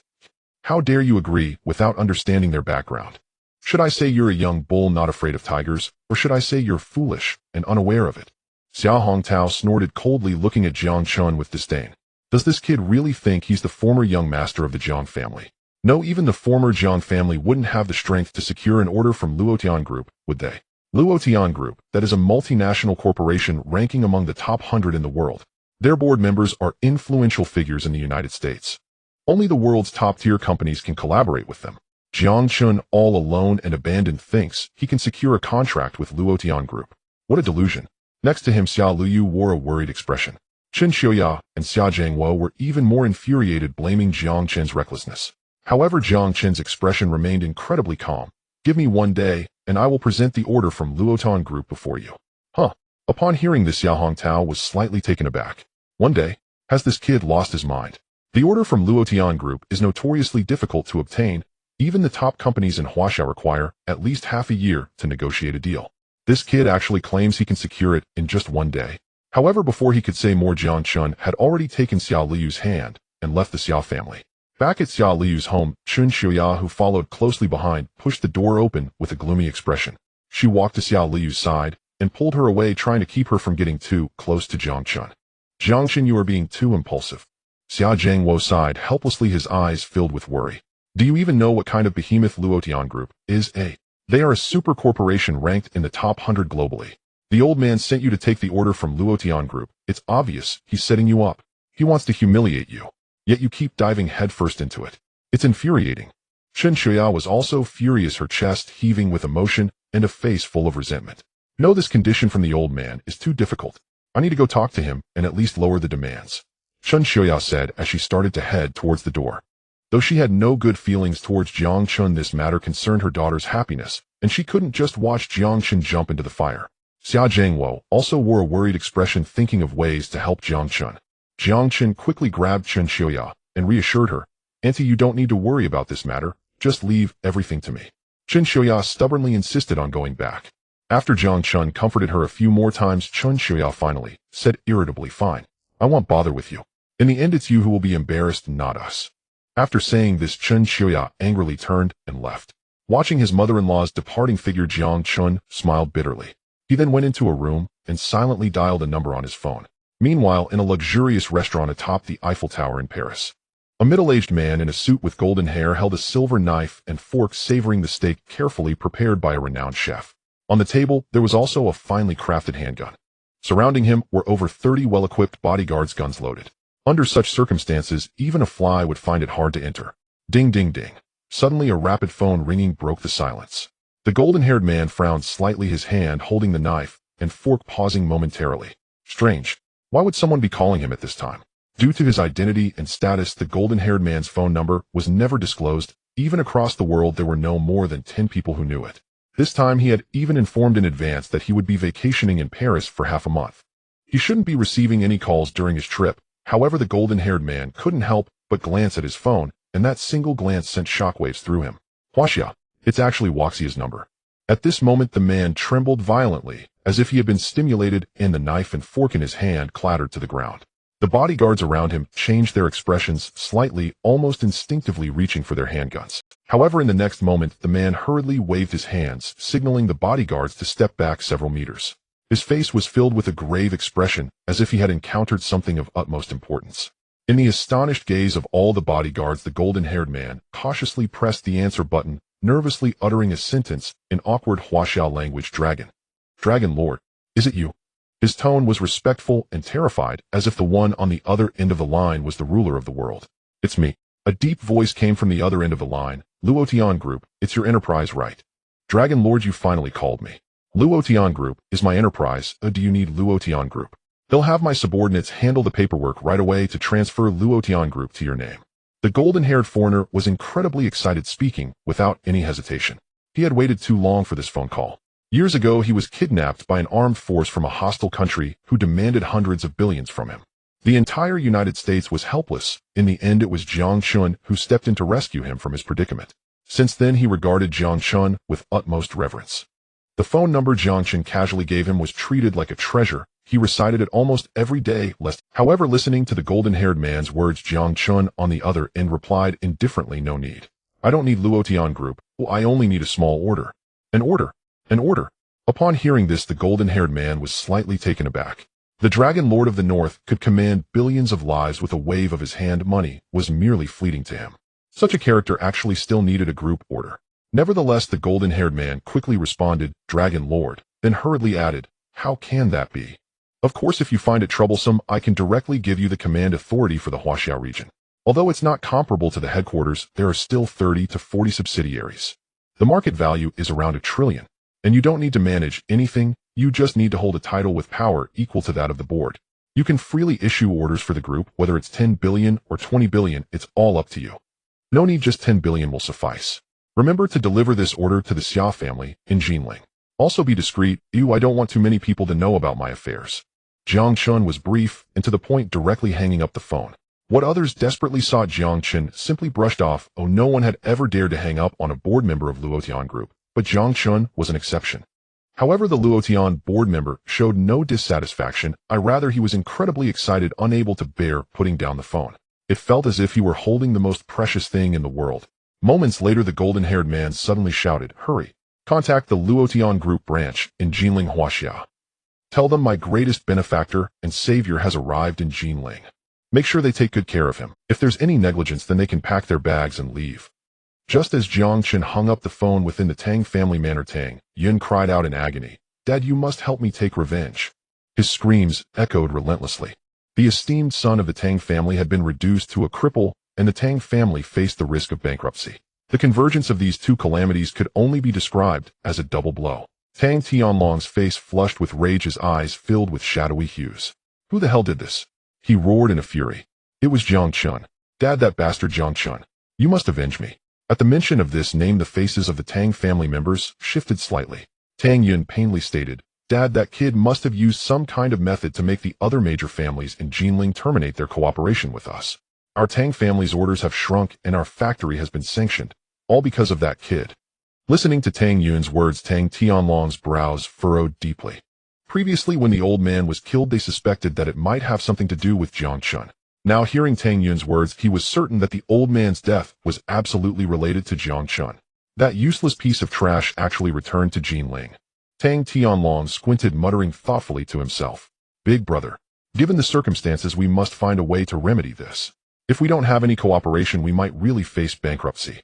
How dare you agree without understanding their background? Should I say you're a young bull not afraid of tigers, or should I say you're foolish and unaware of it? Xia Hongtao snorted coldly, looking at Jiang Chen with disdain. Does this kid really think he's the former young master of the Jiang family? No, even the former Jiang family wouldn't have the strength to secure an order from Luotian Group, would they? Luotian Group, that is a multinational corporation ranking among the top 100 in the world. Their board members are influential figures in the United States. Only the world's top-tier companies can collaborate with them. Jiang Chen, all alone and abandoned, thinks he can secure a contract with Luotian Group. What a delusion. Next to him, Xia Luyu wore a worried expression. Chen Xiuya and Xia Zhangwo were even more infuriated, blaming Jiang Chen's recklessness. However, Jiang Chen's expression remained incredibly calm. Give me 1 day, and I will present the order from Luotian Group before you. Huh. Upon hearing this, Xia Hongtao was slightly taken aback. 1 day? Has this kid lost his mind? The order from Luotian Group is notoriously difficult to obtain. Even the top companies in Huaxia require at least half a year to negotiate a deal. This kid actually claims he can secure it in just 1 day. However, before he could say more, Jiang Chen had already taken Xia Luyu's hand and left the Xia family. Back at Xia Luyu's home, Chen Xiuya, who followed closely behind, pushed the door open with a gloomy expression. She walked to Xia Luyu's side and pulled her away, trying to keep her from getting too close to Jiang Chen. Jiang Chen, you are being too impulsive. Xia Zhangwo sighed helplessly, his eyes filled with worry. Do you even know what kind of behemoth Luotian Group is? They are a super corporation ranked in the top 100 globally. The old man sent you to take the order from Luotian Group. It's obvious he's setting you up. He wants to humiliate you. Yet you keep diving headfirst into it. It's infuriating. Chen Xiuya was also furious, her chest heaving with emotion and a face full of resentment. No, this condition from the old man is too difficult. I need to go talk to him and at least lower the demands. Chen Xiuya said as she started to head towards the door. Though she had no good feelings towards Jiang Chen, this matter concerned her daughter's happiness, and she couldn't just watch Jiang Chen jump into the fire. Xia Zhangwo also wore a worried expression, thinking of ways to help Jiang Chen. Jiang Chen quickly grabbed Chen Xiuya and reassured her, Auntie, you don't need to worry about this matter, just leave everything to me. Chen Xiuya stubbornly insisted on going back. After Jiang Chen comforted her a few more times, Chen Xiuya finally said irritably, Fine, I won't bother with you. In the end, it's you who will be embarrassed, not us. After saying this, Chen Xiuya angrily turned and left. Watching his mother-in-law's departing figure, Jiang Chen smiled bitterly. He then went into a room and silently dialed a number on his phone. Meanwhile, in a luxurious restaurant atop the Eiffel Tower in Paris, A middle-aged man in a suit with golden hair held a silver knife and fork, savoring the steak carefully prepared by a renowned chef. On the table, there was also a finely crafted handgun. Surrounding him were over 30 well-equipped bodyguards, guns loaded. Under such circumstances, even a fly would find it hard to enter. Ding, ding, ding. Suddenly, a rapid phone ringing broke the silence. The golden-haired man frowned slightly, his hand holding the knife and fork pausing momentarily. Strange. Why would someone be calling him at this time? Due to his identity and status, the golden-haired man's phone number was never disclosed. Even across the world, there were no more than 10 people who knew it. This time, he had even informed in advance that he would be vacationing in Paris for half a month. He shouldn't be receiving any calls during his trip. However, the golden-haired man couldn't help but glance at his phone, and that single glance sent shockwaves through him. Huaxia. It's actually Waxia's number. At this moment, the man trembled violently, as if he had been stimulated, and the knife and fork in his hand clattered to the ground. The bodyguards around him changed their expressions slightly, almost instinctively reaching for their handguns. However, in the next moment, the man hurriedly waved his hands, signaling the bodyguards to step back several meters. His face was filled with a grave expression, as if he had encountered something of utmost importance. In the astonished gaze of all the bodyguards, the golden-haired man cautiously pressed the answer button, nervously uttering a sentence in awkward Huaxiao language. Dragon. Dragon Lord. Is it you? His tone was respectful and terrified, as if the one on the other end of the line was the ruler of the world. It's me. A deep voice came from the other end of the line. Luotian Group, it's your enterprise, right? Dragon Lord, you finally called me. Luotian Group is my enterprise. Do you need Luotian Group? They'll have my subordinates handle the paperwork right away to transfer Luotian Group to your name. The golden-haired foreigner was incredibly excited, speaking without any hesitation. He had waited too long for this phone call. Years ago, he was kidnapped by an armed force from a hostile country who demanded hundreds of billions from him. The entire United States was helpless. In the end, it was Jiang Chen who stepped in to rescue him from his predicament. Since then, he regarded Jiang Chen with utmost reverence. The phone number Jiang Chen casually gave him was treated like a treasure. He recited it almost every day. However, listening to the golden-haired man's words, Jiang Chen on the other end replied indifferently, no need. I don't need Luotian Group. Well, I only need a small order. An order. An order. Upon hearing this, the golden-haired man was slightly taken aback. The Dragon Lord of the North could command billions of lives with a wave of his hand. Money was merely fleeting to him. Such a character actually still needed a group order. Nevertheless, the golden-haired man quickly responded, Dragon Lord, then hurriedly added, how can that be? Of course, if you find it troublesome, I can directly give you the command authority for the Huaxiao region. Although it's not comparable to the headquarters, there are still 30 to 40 subsidiaries. The market value is around $1 trillion. And you don't need to manage anything, you just need to hold a title with power equal to that of the board. You can freely issue orders for the group, whether it's 10 billion or 20 billion, it's all up to you. No need, just 10 billion will suffice. Remember to deliver this order to the Xia family in Jinling. Also be discreet. I don't want too many people to know about my affairs. Jiang Chen was brief and to the point, directly hanging up the phone. What others desperately sought, Jiang Chen simply brushed off. No one had ever dared to hang up on a board member of Luotian Group, but Jiang Chen was an exception. However, the Luotian board member showed no dissatisfaction. Rather, he was incredibly excited, unable to bear putting down the phone. It felt as if he were holding the most precious thing in the world. Moments later, the golden-haired man suddenly shouted, hurry. Contact the Luotian Group branch in Jinling, Huaxia. Tell them my greatest benefactor and savior has arrived in Jinling. Make sure they take good care of him. If there's any negligence, then they can pack their bags and leave. Just as Jiang Chen hung up the phone within the Tang family manor, Tang Yun cried out in agony, Dad, you must help me take revenge. His screams echoed relentlessly. The esteemed son of the Tang family had been reduced to a cripple, and the Tang family faced the risk of bankruptcy. The convergence of these two calamities could only be described as a double blow. Tang Tianlong's face flushed with rage, his eyes filled with shadowy hues. Who the hell did this? He roared in a fury. It was Jiang Chen. Dad, that bastard Jiang Chen. You must avenge me. At the mention of this name, the faces of the Tang family members shifted slightly. Tang Yun painfully stated, Dad, that kid must have used some kind of method to make the other major families in Jinling terminate their cooperation with us. Our Tang family's orders have shrunk and our factory has been sanctioned, all because of that kid. Listening to Tang Yun's words, Tang Tianlong's brows furrowed deeply. Previously, when the old man was killed, they suspected that it might have something to do with Jiang Chen. Now, hearing Tang Yun's words, he was certain that the old man's death was absolutely related to Jiang Chen. That useless piece of trash actually returned to Jinling. Tang Tianlong squinted, muttering thoughtfully to himself, Big brother, given the circumstances, we must find a way to remedy this. If we don't have any cooperation, we might really face bankruptcy.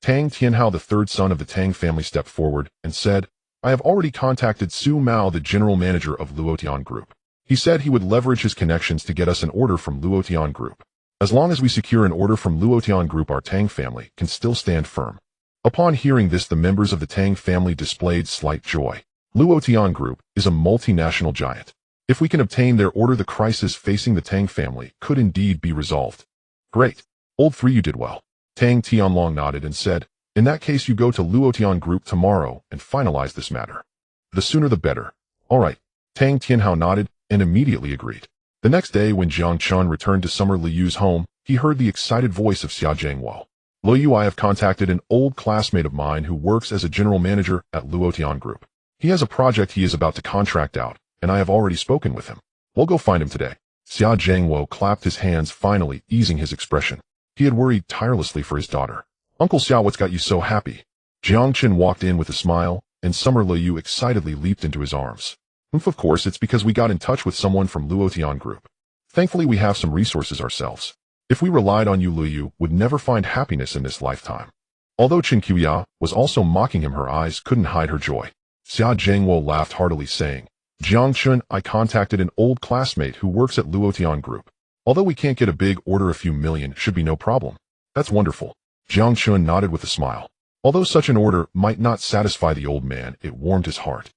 Tang Tianhao, the third son of the Tang family, stepped forward and said, I have already contacted Su Mao, the general manager of Luotian Group. He said he would leverage his connections to get us an order from Luotian Group. As long as we secure an order from Luotian Group, our Tang family can still stand firm. Upon hearing this, the members of the Tang family displayed slight joy. Luotian Group is a multinational giant. If we can obtain their order, the crisis facing the Tang family could indeed be resolved. Great. Old three, you did well. Tang Tianlong nodded and said, in that case, you go to Luotian Group tomorrow and finalize this matter. The sooner the better. All right. Tang Tianhao nodded and immediately agreed. The next day, when Jiang Chen returned to Summer Liyu's home, he heard the excited voice of Xia Zhangwo. Liu, I have contacted an old classmate of mine who works as a general manager at Luotian Group. He has a project he is about to contract out, and I have already spoken with him. We'll go find him today. Xia Zhangwo clapped his hands, finally easing his expression. He had worried tirelessly for his daughter. Uncle Xia, what's got you so happy? Jiang Chen walked in with a smile, and Summer Liu excitedly leaped into his arms. Of course, it's because we got in touch with someone from Luotian Group. Thankfully, we have some resources ourselves. If we relied on you, Liu would never find happiness in this lifetime. Although Chen Qiuya was also mocking him, her eyes couldn't hide her joy. Xia Zhangwo laughed heartily, saying, Jiang Chen, I contacted an old classmate who works at Luotian Group. Although we can't get a big order, a few million should be no problem. That's wonderful. Jiang Chen nodded with a smile. Although such an order might not satisfy the old man, it warmed his heart.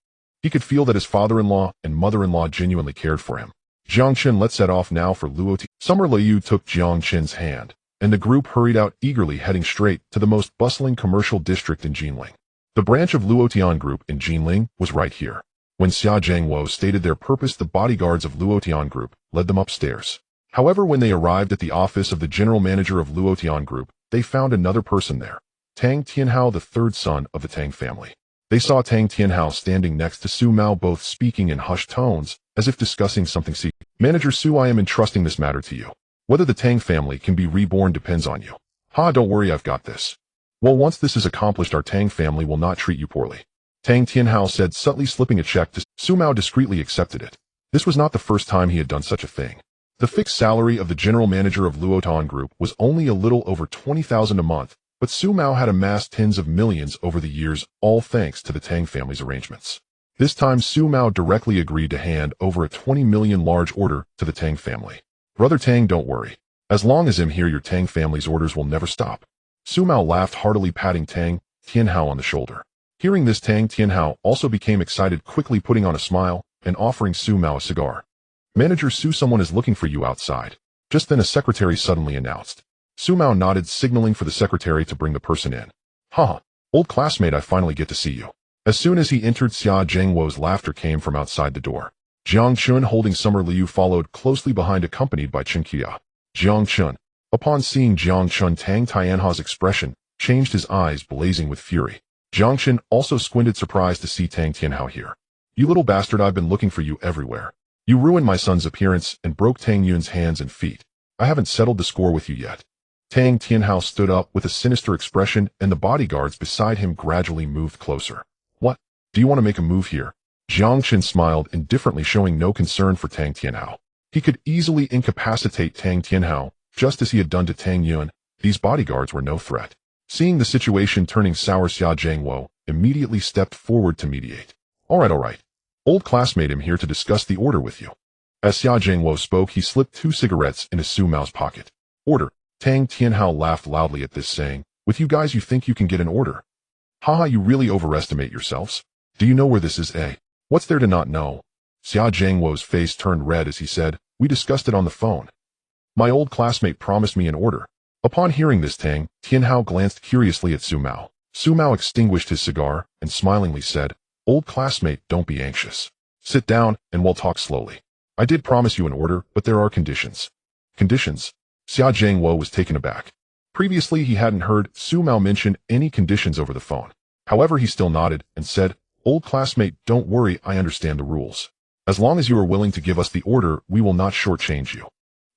He could feel that his father-in-law and mother-in-law genuinely cared for him. Jiang Chen, let's set off now for Luotian. Summer Liu took Jiang Chen's hand, and the group hurried out eagerly, heading straight to the most bustling commercial district in Jinling. The branch of Luotian Group in Jinling was right here. When Xia Zhangwo stated their purpose, the bodyguards of Luotian Group led them upstairs. However, when they arrived at the office of the general manager of Luotian Group, they found another person there, Tang Tianhao, the third son of the Tang family. They saw Tang Tianhao standing next to Su Mao, both speaking in hushed tones, as if discussing something secret. Manager Su, I am entrusting this matter to you. Whether the Tang family can be reborn depends on you. Don't worry, I've got this. Well, once this is accomplished, our Tang family will not treat you poorly. Tang Tianhao said, subtly slipping a check to Su Mao. Discreetly accepted it. This was not the first time he had done such a thing. The fixed salary of the general manager of Luotian Group was only a little over 20,000 a month, but Su Mao had amassed tens of millions over the years, all thanks to the Tang family's arrangements. This time, Su Mao directly agreed to hand over a 20 million large order to the Tang family. Brother Tang, don't worry. As long as I'm here, your Tang family's orders will never stop. Su Mao laughed heartily, patting Tang Tianhao on the shoulder. Hearing this, Tang Tianhao also became excited, quickly putting on a smile and offering Su Mao a cigar. Manager Su, someone is looking for you outside. Just then a secretary suddenly announced. Su Mao nodded, signaling for the secretary to bring the person in. Old classmate, I finally get to see you. As soon as he entered, Xia Zhangwo's laughter came from outside the door. Jiang Chen, holding Summer Liu, followed closely behind, accompanied by Chen Qiuya. Jiang Chen. Upon seeing Jiang Chen, Tang Tianhao's expression changed, his eyes blazing with fury. Jiang Chen also squinted, surprised to see Tang Tianhao here. You little bastard, I've been looking for you everywhere. You ruined my son's appearance and broke Tang Yun's hands and feet. I haven't settled the score with you yet. Tang Tianhao stood up with a sinister expression, and the bodyguards beside him gradually moved closer. What? Do you want to make a move here? Jiang Chen smiled indifferently, showing no concern for Tang Tianhao. He could easily incapacitate Tang Tianhao, just as he had done to Tang Yun. These bodyguards were no threat. Seeing the situation turning sour, Xia Zhangwo immediately stepped forward to mediate. All right. Old classmate, I'm here to discuss the order with you. As Xia Zhangwo spoke, he slipped 2 cigarettes into Su Mao's pocket. Order. Tang Tianhao laughed loudly at this, saying, with you guys, you think you can get an order? You really overestimate yourselves. Do you know where this is, eh? What's there to not know? Xia Zhangwo's face turned red as he said, we discussed it on the phone. My old classmate promised me an order. Upon hearing this, Tang Tianhao glanced curiously at Su Mao. Su Mao extinguished his cigar and smilingly said, old classmate, don't be anxious. Sit down and we'll talk slowly. I did promise you an order, but there are conditions. Conditions? Xia Zhangwo was taken aback. Previously, he hadn't heard Su Mao mention any conditions over the phone. However, he still nodded and said, old classmate, don't worry, I understand the rules. As long as you are willing to give us the order, we will not shortchange you.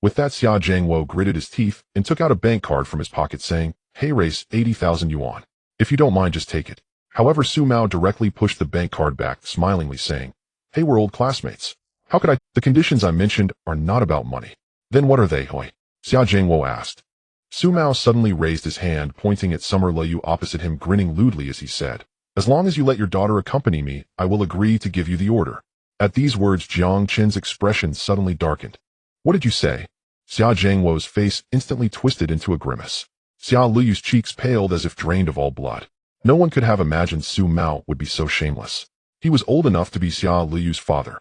With that, Xia Zhangwo gritted his teeth and took out a bank card from his pocket, saying, hey, race, 80,000 yuan. If you don't mind, just take it. However, Su Mao directly pushed the bank card back, smilingly saying, hey, we're old classmates. How could I? The conditions I mentioned are not about money. Then what are they, hoi? Xia Jiangwo asked. Su Mao suddenly raised his hand, pointing at Summer Liu opposite him, grinning lewdly as he said, "As long as you let your daughter accompany me, I will agree to give you the order." At these words, Jiang Chen's expression suddenly darkened. "What did you say?" Xia Jiangwo's face instantly twisted into a grimace. Xia Liu's cheeks paled as if drained of all blood. No one could have imagined Su Mao would be so shameless. He was old enough to be Xia Liu's father.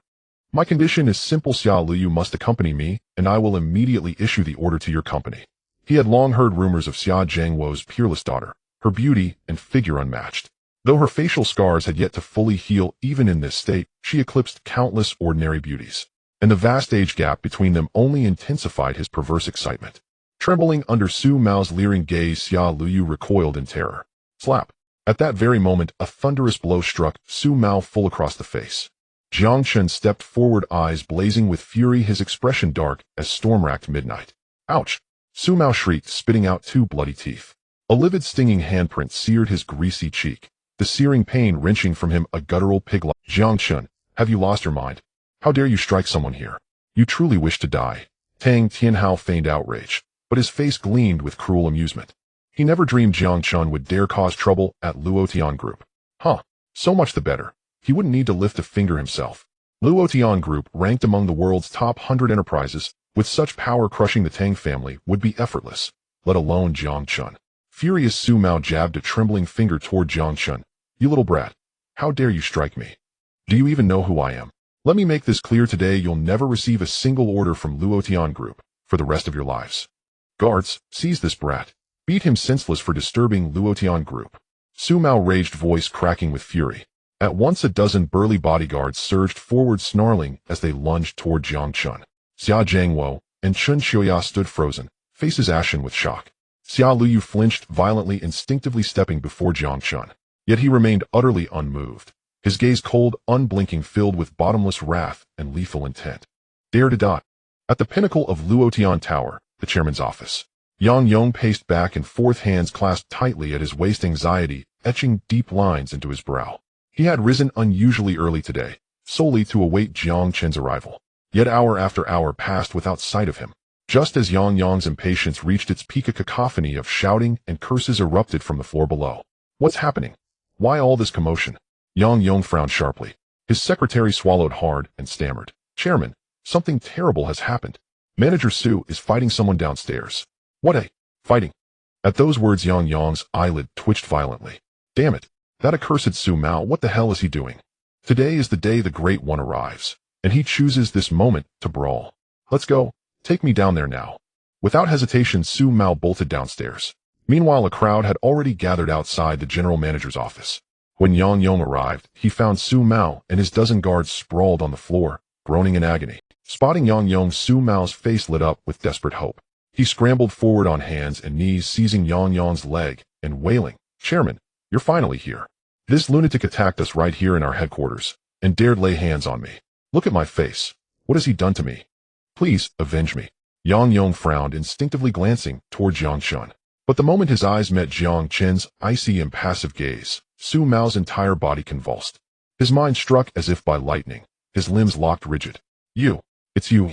"My condition is simple. Xia Liu must accompany me, and I will immediately issue the order to your company." He had long heard rumors of Xia Jiangwo's peerless daughter, her beauty and figure unmatched. Though her facial scars had yet to fully heal, even in this state, she eclipsed countless ordinary beauties. And the vast age gap between them only intensified his perverse excitement. Trembling under Su Mao's leering gaze, Xia Liu recoiled in terror. Slap! At that very moment, a thunderous blow struck Su Mao full across the face. Jiang Chen stepped forward, eyes blazing with fury, his expression dark as storm-racked midnight. Ouch! Su Mao shrieked, spitting out 2 bloody teeth. A livid, stinging handprint seared his greasy cheek, the searing pain wrenching from him a guttural pig-like. "Jiang Chen, have you lost your mind? How dare you strike someone here? You truly wish to die." Tang Tianhao feigned outrage, but his face gleamed with cruel amusement. He never dreamed Jiang Chen would dare cause trouble at Luotian Group. Huh, so much the better. He wouldn't need to lift a finger himself. Luotian Group, ranked among the world's top 100 enterprises, with such power, crushing the Tang family would be effortless, let alone Jiang Chen. Furious, Su Mao jabbed a trembling finger toward Jiang Chen. "You little brat. How dare you strike me? Do you even know who I am? Let me make this clear today, you'll never receive a single order from Luotian Group for the rest of your lives. Guards, seize this brat. Beat him senseless for disturbing Luotian Group." Su Mao raged, voice cracking with fury. At once a dozen burly bodyguards surged forward, snarling as they lunged toward Jiang Chen. Xia Jiangwo and Chen Xiuya stood frozen, faces ashen with shock. Xia Liu flinched violently, instinctively stepping before Jiang Chen. Yet he remained utterly unmoved, his gaze cold, unblinking, filled with bottomless wrath and lethal intent. Dare to die. At the pinnacle of Luotian Tower, the chairman's office, Yang Yong paced back and forth, hands clasped tightly at his waist, anxiety etching deep lines into his brow. He had risen unusually early today, solely to await Jiang Chen's arrival. Yet hour after hour passed without sight of him. Just as Yang Yong's impatience reached its peak, a cacophony of shouting and curses erupted from the floor below. "What's happening? Why all this commotion?" Yang Yong frowned sharply. His secretary swallowed hard and stammered. "Chairman, something terrible has happened. Manager Su is fighting someone downstairs." "What a fighting?" At those words, Yang Yong's eyelid twitched violently. "Damn it, that accursed Su Mao, what the hell is he doing? Today is the day the Great One arrives, and he chooses this moment to brawl. Let's go, take me down there now." Without hesitation, Su Mao bolted downstairs. Meanwhile, a crowd had already gathered outside the general manager's office. When Yang Yong arrived, he found Su Mao and his dozen guards sprawled on the floor, groaning in agony. Spotting Yang Yong, Su Mao's face lit up with desperate hope. He scrambled forward on hands and knees, seizing Yang Yong's leg and wailing, "Chairman, you're finally here. This lunatic attacked us right here in our headquarters and dared lay hands on me. Look at my face. What has he done to me? Please, avenge me." Yang Yong frowned, instinctively glancing toward Jiang Chen. But the moment his eyes met Jiang Chen's icy, impassive gaze, Su Mao's entire body convulsed. His mind struck as if by lightning, his limbs locked rigid. It's you.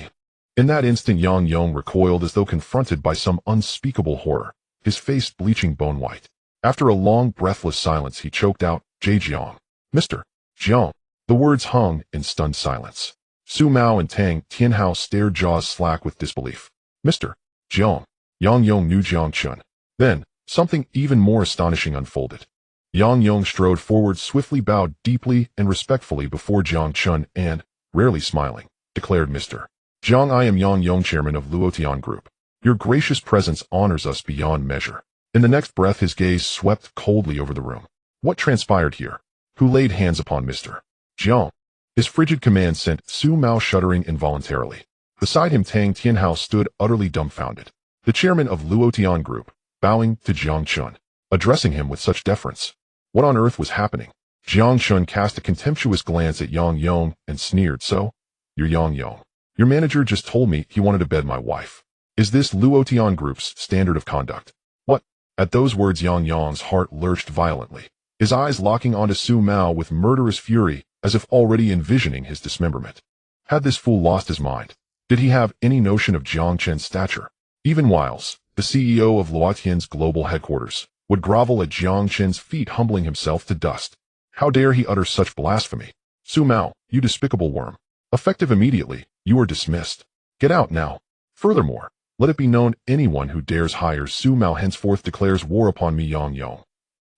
In that instant, Yang Yong recoiled as though confronted by some unspeakable horror, his face bleaching bone white. After a long, breathless silence, he choked out, "Jie Jiang. Mr. Jiang." The words hung in stunned silence. Su Mao and Tang Tianhao stared, jaws slack with disbelief. "Mr. Jiang." Yang Yong knew Jiang Chen. Then, something even more astonishing unfolded. Yang Yong strode forward, swiftly bowed deeply and respectfully before Jiang Chen and, rarely smiling, declared, "Mr. Jiang, I am Yang Yong, chairman of Luotian Group. Your gracious presence honors us beyond measure." In the next breath, his gaze swept coldly over the room. What transpired here? Who laid hands upon Mr. Jiang? His frigid command sent Su Mao shuddering involuntarily. Beside him, Tang Tianhao stood utterly dumbfounded. The chairman of Luotian Group, bowing to Jiang Chen, addressing him with such deference. What on earth was happening? Jiang Chen cast a contemptuous glance at Yang Yong and sneered, "So, you're Yang Yong. Your manager just told me he wanted to bed my wife. Is this Luotian Group's standard of conduct?" "What?" At those words, Yang Yong's heart lurched violently, his eyes locking onto Su Mao with murderous fury, as if already envisioning his dismemberment. Had this fool lost his mind? Did he have any notion of Jiang Chen's stature? Even Wiles, the CEO of Luotian's global headquarters, would grovel at Jiang Chen's feet, humbling himself to dust. How dare he utter such blasphemy? Su Mao, you despicable worm. Effective immediately, you are dismissed. Get out now. Furthermore, let it be known anyone who dares hire Su Mao henceforth declares war upon me. Yang Yong.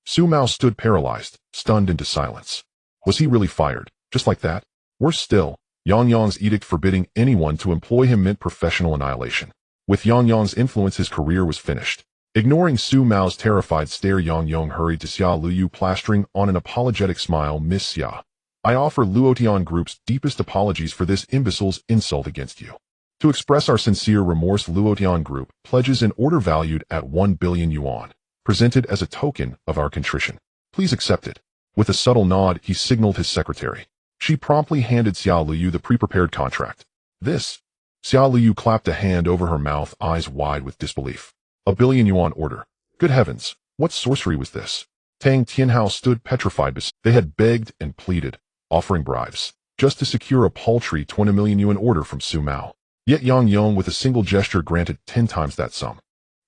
Su Mao stood paralyzed, stunned into silence. Was he really fired, just like that? Worse still, Yang Yong's edict forbidding anyone to employ him meant professional annihilation. With Yang Yong's influence, his career was finished. Ignoring Su Mao's terrified stare, Yang Yong hurried to Xia Luyu, plastering on an apologetic smile. Miss Xia, I offer Luotian Group's deepest apologies for this imbecile's insult against you. To express our sincere remorse, Luotian Group pledges an order valued at 1 billion yuan, presented as a token of our contrition. Please accept it. With a subtle nod, he signaled his secretary. She promptly handed Xia Luyu the pre-prepared contract. This. Xia Luyu clapped a hand over her mouth, eyes wide with disbelief. 1 billion yuan order. Good heavens, what sorcery was this? Tang Tianhao stood petrified. They had begged and pleaded, offering bribes, just to secure a paltry 20 million yuan order from Su Mao. Yet Yang Yong with a single gesture granted 10 times that sum.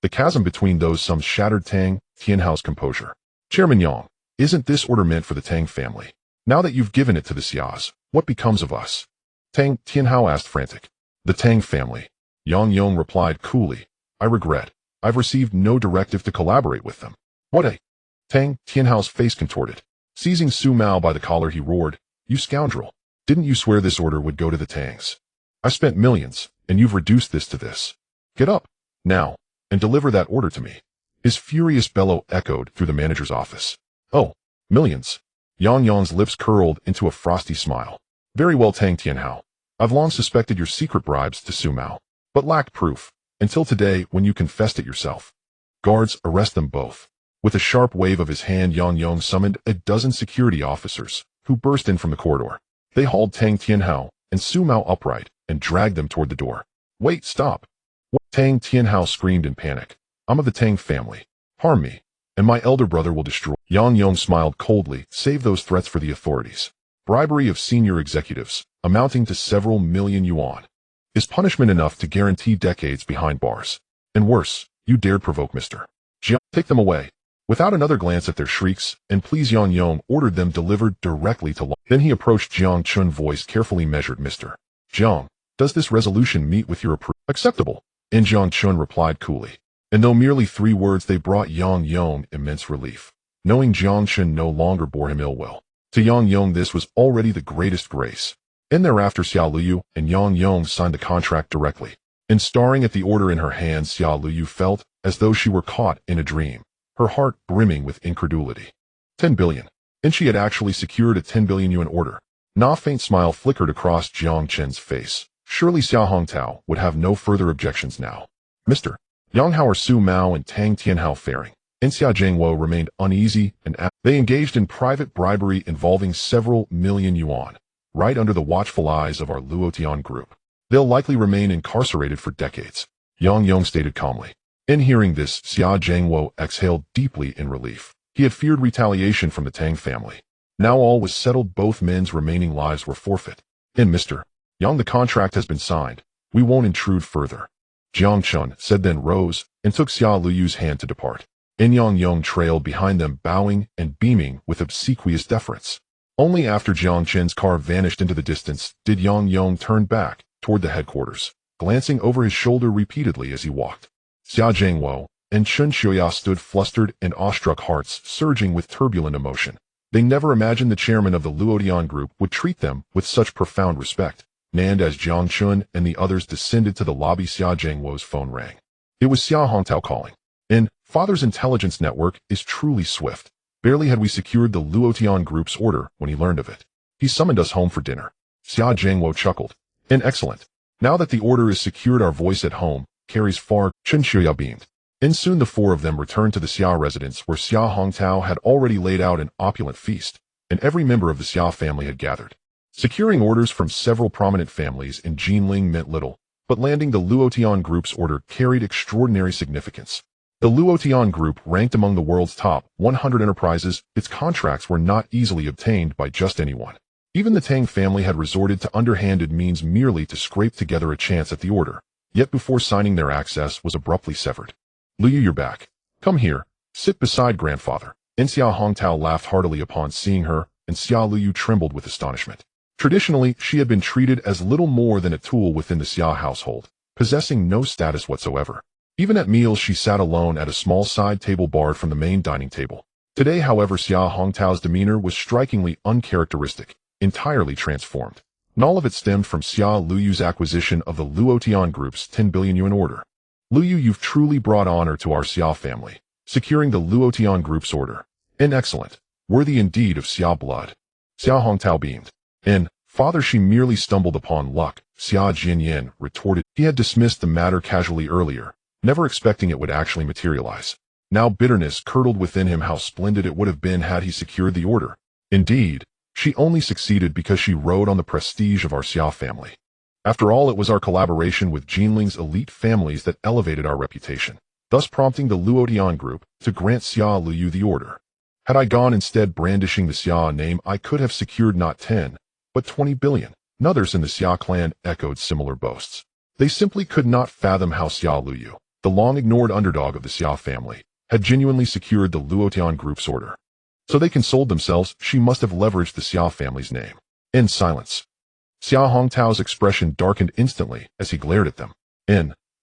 The chasm between those sums shattered Tang Tianhao's composure. Chairman Yang, isn't this order meant for the Tang family? Now that you've given it to the Xias, what becomes of us? Tang Tianhao asked, frantic. The Tang family. Yang Yong replied coolly. I regret. I've received no directive to collaborate with them. What a... Tang Tianhao's face contorted. Seizing Su Mao by the collar, he roared, You scoundrel! Didn't you swear this order would go to the Tangs? I spent millions, and you've reduced this to this. Get up, now, and deliver that order to me. His furious bellow echoed through the manager's office. Oh, millions. Yang Yong's lips curled into a frosty smile. Very well, Tang Tianhao. I've long suspected your secret bribes to Su Mao, but lacked proof, until today when you confessed it yourself. Guards, arrest them both. With a sharp wave of his hand, Yang Yong summoned a dozen security officers, who burst in from the corridor. They hauled Tang Tianhao and Su Mao upright and dragged them toward the door. Wait, stop. What? Tang Tianhao screamed in panic. I'm of the Tang family. Harm me, and my elder brother will destroy. Yang Yong smiled coldly. Save those threats for the authorities. Bribery of senior executives, amounting to several million yuan, is punishment enough to guarantee decades behind bars. And worse, you dared provoke Mr. Jiang. Take them away. Without another glance at their shrieks, and please, Yang Yong ordered them delivered directly to Long. Then he approached Jiang Chen, voice carefully measured. Mr. Jiang, does this resolution meet with your approval? Acceptable. And Jiang Chen replied coolly. And though merely 3 words, they brought Yang Yong immense relief. Knowing Jiang Chen no longer bore him ill will. To Yang Yong this was already the greatest grace. And thereafter Xia Luyu and Yang Yong signed the contract directly. And staring at the order in her hands, Xia Luyu felt as though she were caught in a dream, her heart brimming with incredulity. 10 billion. And she had actually secured a 10 billion yuan order. A faint smile flickered across Jiang Chen's face. Surely Xia Hongtao would have no further objections now. Mr. Yang, how are Su Mao and Tang Tianhao faring? And Xia Zhengwo remained uneasy, and they engaged in private bribery involving several million yuan, right under the watchful eyes of our Luotian group. They'll likely remain incarcerated for decades, Yang Yong stated calmly. In hearing this, Xia Zhengwo exhaled deeply in relief. He had feared retaliation from the Tang family. Now all was settled. Both men's remaining lives were forfeit. And Mr. Yang, the contract has been signed. We won't intrude further. Jiang Chen said, then rose and took Xia Luyu's hand to depart. And Yang Yong trailed behind them, bowing and beaming with obsequious deference. Only after Jiang Chen's car vanished into the distance did Yang Yong turn back toward the headquarters, glancing over his shoulder repeatedly as he walked. Xia Zhengwo and Chen Xiuya stood flustered and awestruck, hearts surging with turbulent emotion. They never imagined the chairman of the Luotian group would treat them with such profound respect. And as Jiang Chen and the others descended to the lobby, Xia Zhengwo's phone rang. It was Xia Hongtao calling. Father's intelligence network is truly swift. Barely had we secured the Luotian group's order when he learned of it. He summoned us home for dinner. Xia Zhengwo chuckled. Excellent. Now that the order is secured, our voice at home carries far. Chen Xiuya beamed. And soon the 4 of them returned to the Xia residence, where Xia Hongtao had already laid out an opulent feast, and every member of the Xia family had gathered. Securing orders from several prominent families in Jinling meant little, but landing the Luotian group's order carried extraordinary significance. The Luotian group ranked among the world's top 100 enterprises. Its contracts were not easily obtained by just anyone. Even the Tang family had resorted to underhanded means merely to scrape together a chance at the order. yet before signing their access was abruptly severed. Luyu, you're back. Come here. Sit beside grandfather. And Xia Hongtao laughed heartily upon seeing her, and Xia Luyu trembled with astonishment. Traditionally, she had been treated as little more than a tool within the Xia household, possessing no status whatsoever. Even at meals she sat alone at a small side table barred from the main dining table. Today, however, Xia Hongtao's demeanor was strikingly uncharacteristic, entirely transformed. And all of it stemmed from Xia Luyu's acquisition of the Luotian Group's 10 billion yuan order. Luyu, you've truly brought honor to our Xia family, securing the Luotian Group's order. And excellent, worthy indeed of Xia blood. Xia Hongtao beamed. And, father, she merely stumbled upon luck, Xia Jinyan retorted. He had dismissed the matter casually earlier, never expecting it would actually materialize. Now bitterness curdled within him how splendid it would have been had he secured the order. Indeed, she only succeeded because she rode on the prestige of our Xia family. After all, it was our collaboration with Jinling's elite families that elevated our reputation, thus prompting the Luotian Group to grant Xia Luyu the order. Had I gone instead brandishing the Xia name, I could have secured not 10, but 20 billion. And others in the Xia clan echoed similar boasts. They simply could not fathom how Xia Luyu, the long-ignored underdog of the Xia family, had genuinely secured the Luotian Group's order. So they consoled themselves she must have leveraged the Xia family's name. In silence. Xia Hongtao's expression darkened instantly as he glared at them.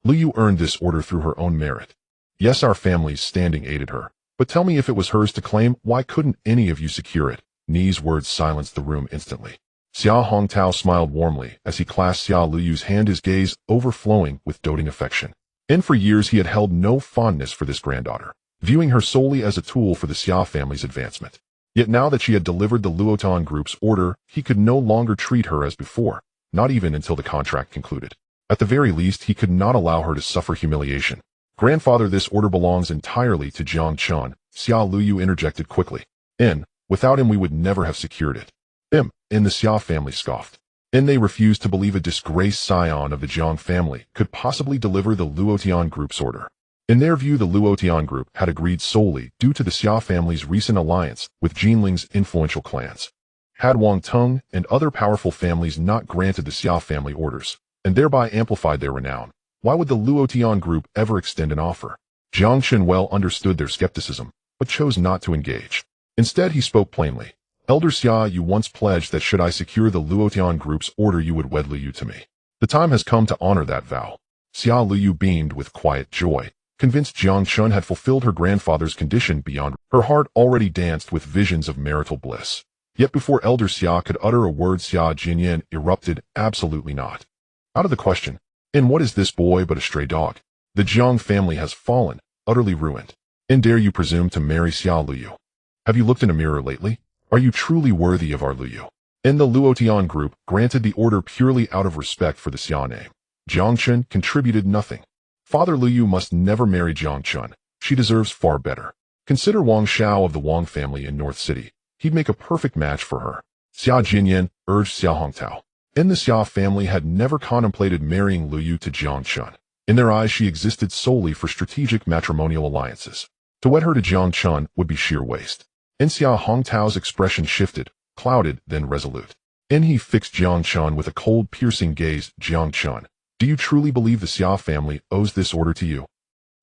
Luyu earned this order through her own merit. Yes, our family's standing aided her. But tell me, if it was hers to claim, why couldn't any of you secure it? Ni's words silenced the room instantly. Xia Hongtao smiled warmly as he clasped Xia Luyu's hand, his gaze overflowing with doting affection. And for years he had held no fondness for this granddaughter, viewing her solely as a tool for the Xia family's advancement. Yet now that she had delivered the Luotian Group's order, he could no longer treat her as before, not even until the contract concluded. At the very least, he could not allow her to suffer humiliation. Grandfather, this order belongs entirely to Jiang Chen, Xia Luyu interjected quickly. Without him we would never have secured it. The Xia family scoffed. They refused to believe a disgraced scion of the Jiang family could possibly deliver the Luotian Group's order. In their view, the Luotian Group had agreed solely due to the Xia family's recent alliance with Jinling's influential clans. Had Wang Teng and other powerful families not granted the Xia family orders, and thereby amplified their renown, why would the Luotian Group ever extend an offer? Jiang Chen well understood their skepticism, but chose not to engage. Instead, he spoke plainly. Elder Xia, you once pledged that should I secure the Luotian Group's order, you would wed Luyu to me. The time has come to honor that vow. Xia Luyu beamed with quiet joy, convinced Jiang Chen had fulfilled her grandfather's condition beyond. Her heart already danced with visions of marital bliss. Yet before Elder Xia could utter a word, Xia Jinyan erupted, absolutely not. Out of the question. And what is this boy but a stray dog? The Jiang family has fallen, utterly ruined. And dare you presume to marry Xia Luyu? Have you looked in a mirror lately? Are you truly worthy of our Luyu? And the Luotian Group granted the order purely out of respect for the Xia name. Jiang Chen contributed nothing. Father Luyu must never marry Jiang Chen. She deserves far better. Consider Wang Xiao of the Wang family in North City. He'd make a perfect match for her. Xia Jinyan urged Xia Hongtao. And the Xia family had never contemplated marrying Luyu to Jiang Chen. In their eyes, she existed solely for strategic matrimonial alliances. To wed her to Jiang Chen would be sheer waste. And Xia Hongtao's expression shifted, clouded, then resolute. And he fixed Jiang Chen with a cold, piercing gaze. Jiang Chen, do you truly believe the Xia family owes this order to you?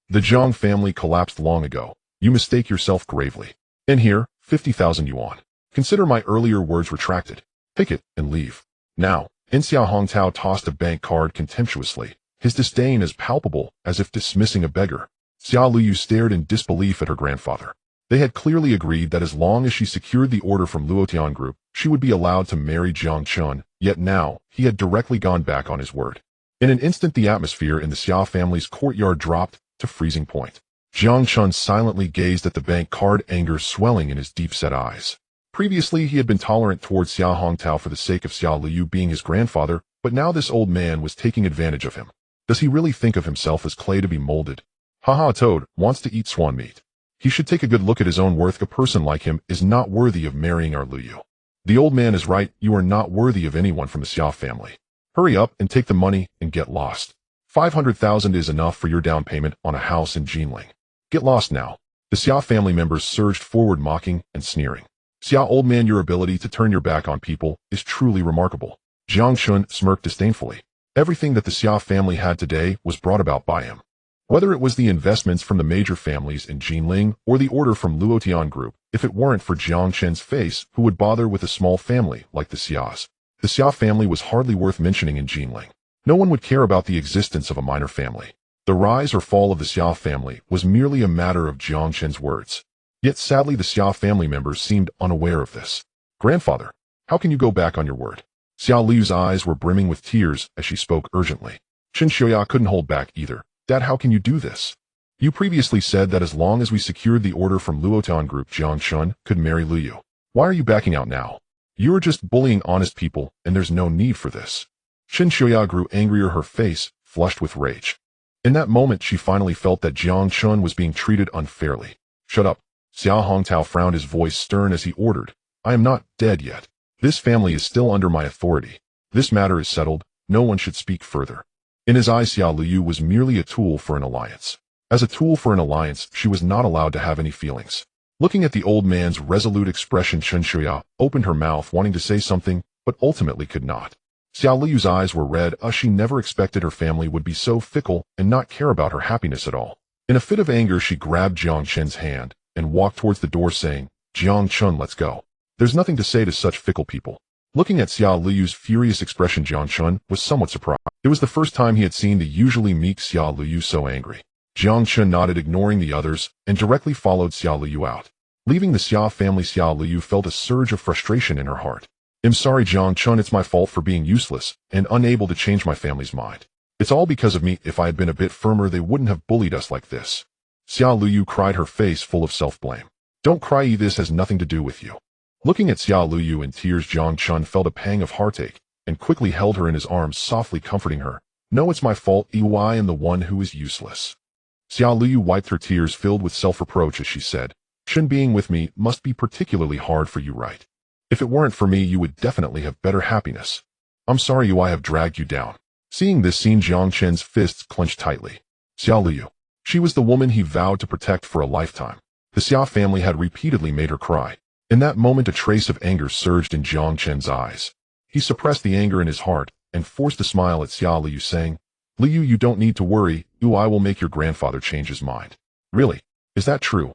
The Jiang family collapsed long ago. You mistake yourself gravely. And here, 50,000 yuan. Consider my earlier words retracted. Take it and leave. Now. And Xia Hongtao tossed a bank card contemptuously, his disdain as palpable as if dismissing a beggar. Xia Luyu stared in disbelief at her grandfather. They had clearly agreed that as long as she secured the order from Luotian Group, she would be allowed to marry Jiang Chen, yet now, he had directly gone back on his word. In an instant, the atmosphere in the Xia family's courtyard dropped to freezing point. Jiang Chen silently gazed at the bank card, anger swelling in his deep-set eyes. Previously, he had been tolerant towards Xia Hongtao for the sake of Xia Luyu being his grandfather, but now this old man was taking advantage of him. Does he really think of himself as clay to be molded? Haha, Toad wants to eat swan meat. He should take a good look at his own worth. A person like him is not worthy of marrying our Luyu. The old man is right. You are not worthy of anyone from the Xia family. Hurry up and take the money and get lost. 500,000 is enough for your down payment on a house in Jinling. Get lost now. The Xia family members surged forward, mocking and sneering. Xia, old man, your ability to turn your back on people is truly remarkable. Jiang Chen smirked disdainfully. Everything that the Xia family had today was brought about by him. Whether it was the investments from the major families in Jinling or the order from Luotian Group, if it weren't for Jiang Chen's face, who would bother with a small family like the Xia's? The Xia family was hardly worth mentioning in Jinling. No one would care about the existence of a minor family. The rise or fall of the Xia family was merely a matter of Jiang Chen's words. Yet sadly the Xia family members seemed unaware of this. Grandfather, how can you go back on your word? Xia Liu's eyes were brimming with tears as she spoke urgently. Chen Xiuya couldn't hold back either. Dad, how can you do this? You previously said that as long as we secured the order from Luotian Group, Jiang Chen could marry Liu. Why are you backing out now? You are just bullying honest people, and there's no need for this. Chen Xiuya grew angrier, her face flushed with rage. In that moment, she finally felt that Jiang Chen was being treated unfairly. Shut up. Xia Hongtao frowned, his voice stern as he ordered. I am not dead yet. This family is still under my authority. This matter is settled. No one should speak further. In his eyes, Xia Liu was merely a tool for an alliance. As a tool for an alliance, she was not allowed to have any feelings. Looking at the old man's resolute expression, Chen Xiuya opened her mouth wanting to say something, but ultimately could not. Xia Liu's eyes were red, as she never expected her family would be so fickle and not care about her happiness at all. In a fit of anger, she grabbed Jiang Chen's hand and walked towards the door saying, Jiang Chen, let's go. There's nothing to say to such fickle people. Looking at Xia Liu's furious expression, Jiang Chen was somewhat surprised. It was the first time he had seen the usually meek Xia Liu so angry. Jiang Chen nodded, ignoring the others, and directly followed Xia Liu out. Leaving the Xia family, Xia Liu felt a surge of frustration in her heart. I'm sorry, Jiang Chen, it's my fault for being useless and unable to change my family's mind. It's all because of me. If I had been a bit firmer, they wouldn't have bullied us like this. Xia Liu cried, her face full of self-blame. Don't cry, this has nothing to do with you. Looking at Xia Liu in tears, Jiang Chen felt a pang of heartache and quickly held her in his arms, softly comforting her. No, it's my fault. I am the one who is useless. Xia Liu wiped her tears filled with self-reproach as she said, Chen, being with me must be particularly hard for you, right? If it weren't for me, you would definitely have better happiness. I'm sorry I have dragged you down. Seeing this scene, Jiang Chen's fists clenched tightly. Xia Liu. She was the woman he vowed to protect for a lifetime. The Xia family had repeatedly made her cry. In that moment, a trace of anger surged in Jiang Chen's eyes. He suppressed the anger in his heart and forced a smile at Xia Liu, saying, Liu, you don't need to worry. I will make your grandfather change his mind. Really? Is that true?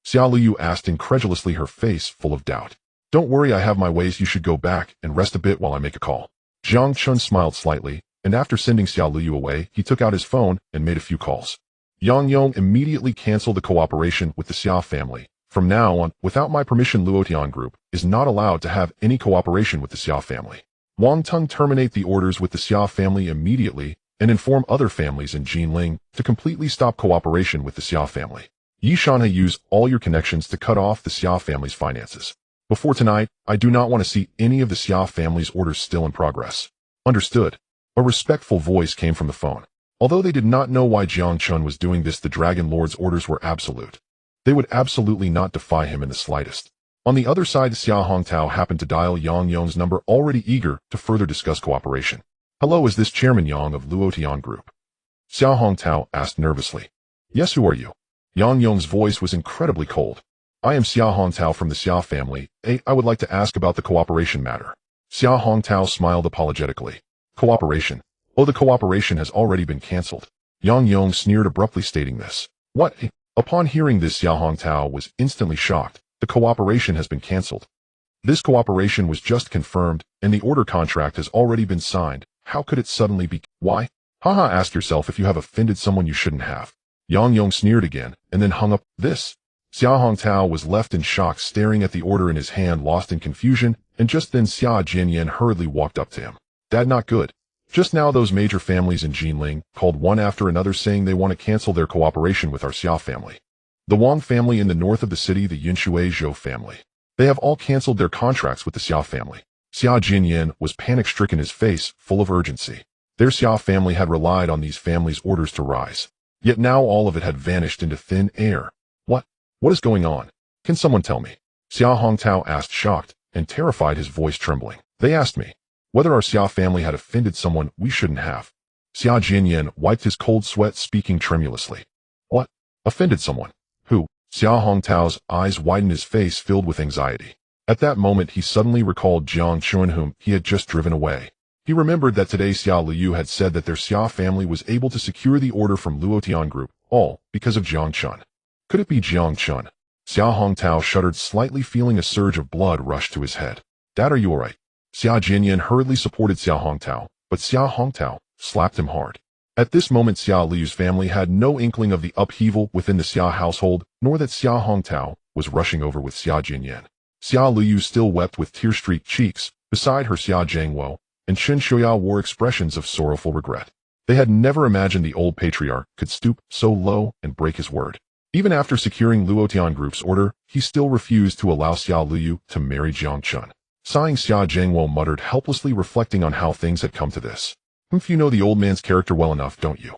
Xia Liu asked incredulously, her face full of doubt. Don't worry, I have my ways. You should go back and rest a bit while I make a call. Jiang Chen smiled slightly, and after sending Xia Liu away, he took out his phone and made a few calls. Yang Yong immediately canceled the cooperation with the Xia family. From now on, without my permission, Luotian Group is not allowed to have any cooperation with the Xia family. Wang Tung, terminate the orders with the Xia family immediately and inform other families in Jinling to completely stop cooperation with the Xia family. Yi Shanhe, use all your connections to cut off the Xia family's finances. Before tonight, I do not want to see any of the Xia family's orders still in progress. Understood. A respectful voice came from the phone. Although they did not know why Jiang Chen was doing this, the Dragon Lord's orders were absolute. They would absolutely not defy him in the slightest. On the other side, Xia Hongtao happened to dial Yang Yong's number, already eager to further discuss cooperation. Hello, is this Chairman Yang of Luotian Group? Xia Hongtao asked nervously. Yes, who are you? Yang Yong's voice was incredibly cold. I am Xia Hongtao from the Xia family. I would like to ask about the cooperation matter. Xia Hongtao smiled apologetically. Cooperation? Oh, the cooperation has already been cancelled. Yang Yong sneered abruptly, stating this. What? Upon hearing this, Xia Hongtao was instantly shocked. The cooperation has been cancelled. This cooperation was just confirmed, and the order contract has already been signed. How could it suddenly be? Why? Haha, ask yourself if you have offended someone you shouldn't have. Yang Yong sneered again, and then hung up. This? Xia Hongtao was left in shock, staring at the order in his hand, lost in confusion, and just then Xia Jinyan hurriedly walked up to him. Dad, not good. Just now those major families in Jinling called one after another, saying they want to cancel their cooperation with our Xia family. The Wang family in the north of the city, the Yinshui Zhou family. They have all cancelled their contracts with the Xia family. Xia Jinyan was panic-stricken, his face full of urgency. Their Xia family had relied on these families' orders to rise. Yet now all of it had vanished into thin air. What? What is going on? Can someone tell me? Xia Hongtao asked, shocked and terrified, his voice trembling. They asked me whether our Xia family had offended someone we shouldn't have. Xia Jinyan wiped his cold sweat, speaking tremulously. What? Offended someone? Who? Xia Hongtao's eyes widened, his face filled with anxiety. At that moment he suddenly recalled Jiang Chen, whom he had just driven away. He remembered that today Xia Liu had said that their Xia family was able to secure the order from Luotian Group, all because of Jiang Chen. Could it be Jiang Chen? Xia Hongtao shuddered slightly, feeling a surge of blood rush to his head. Dad, are you alright? Xia Jinyan hurriedly supported Xia Hongtao, but Xia Hongtao slapped him hard. At this moment Xia Liu's family had no inkling of the upheaval within the Xia household, nor that Xia Hongtao was rushing over with Xia Jinyan. Xia Liu still wept with tear-streaked cheeks. Beside her Xia Zhangwo and Chen Xiuya wore expressions of sorrowful regret. They had never imagined the old patriarch could stoop so low and break his word. Even after securing Luotian Group's order, he still refused to allow Xia Liu to marry Jiang Chen. Sighing, Xia Zhangwo muttered helplessly, reflecting on how things had come to this. You know the old man's character well enough, don't you?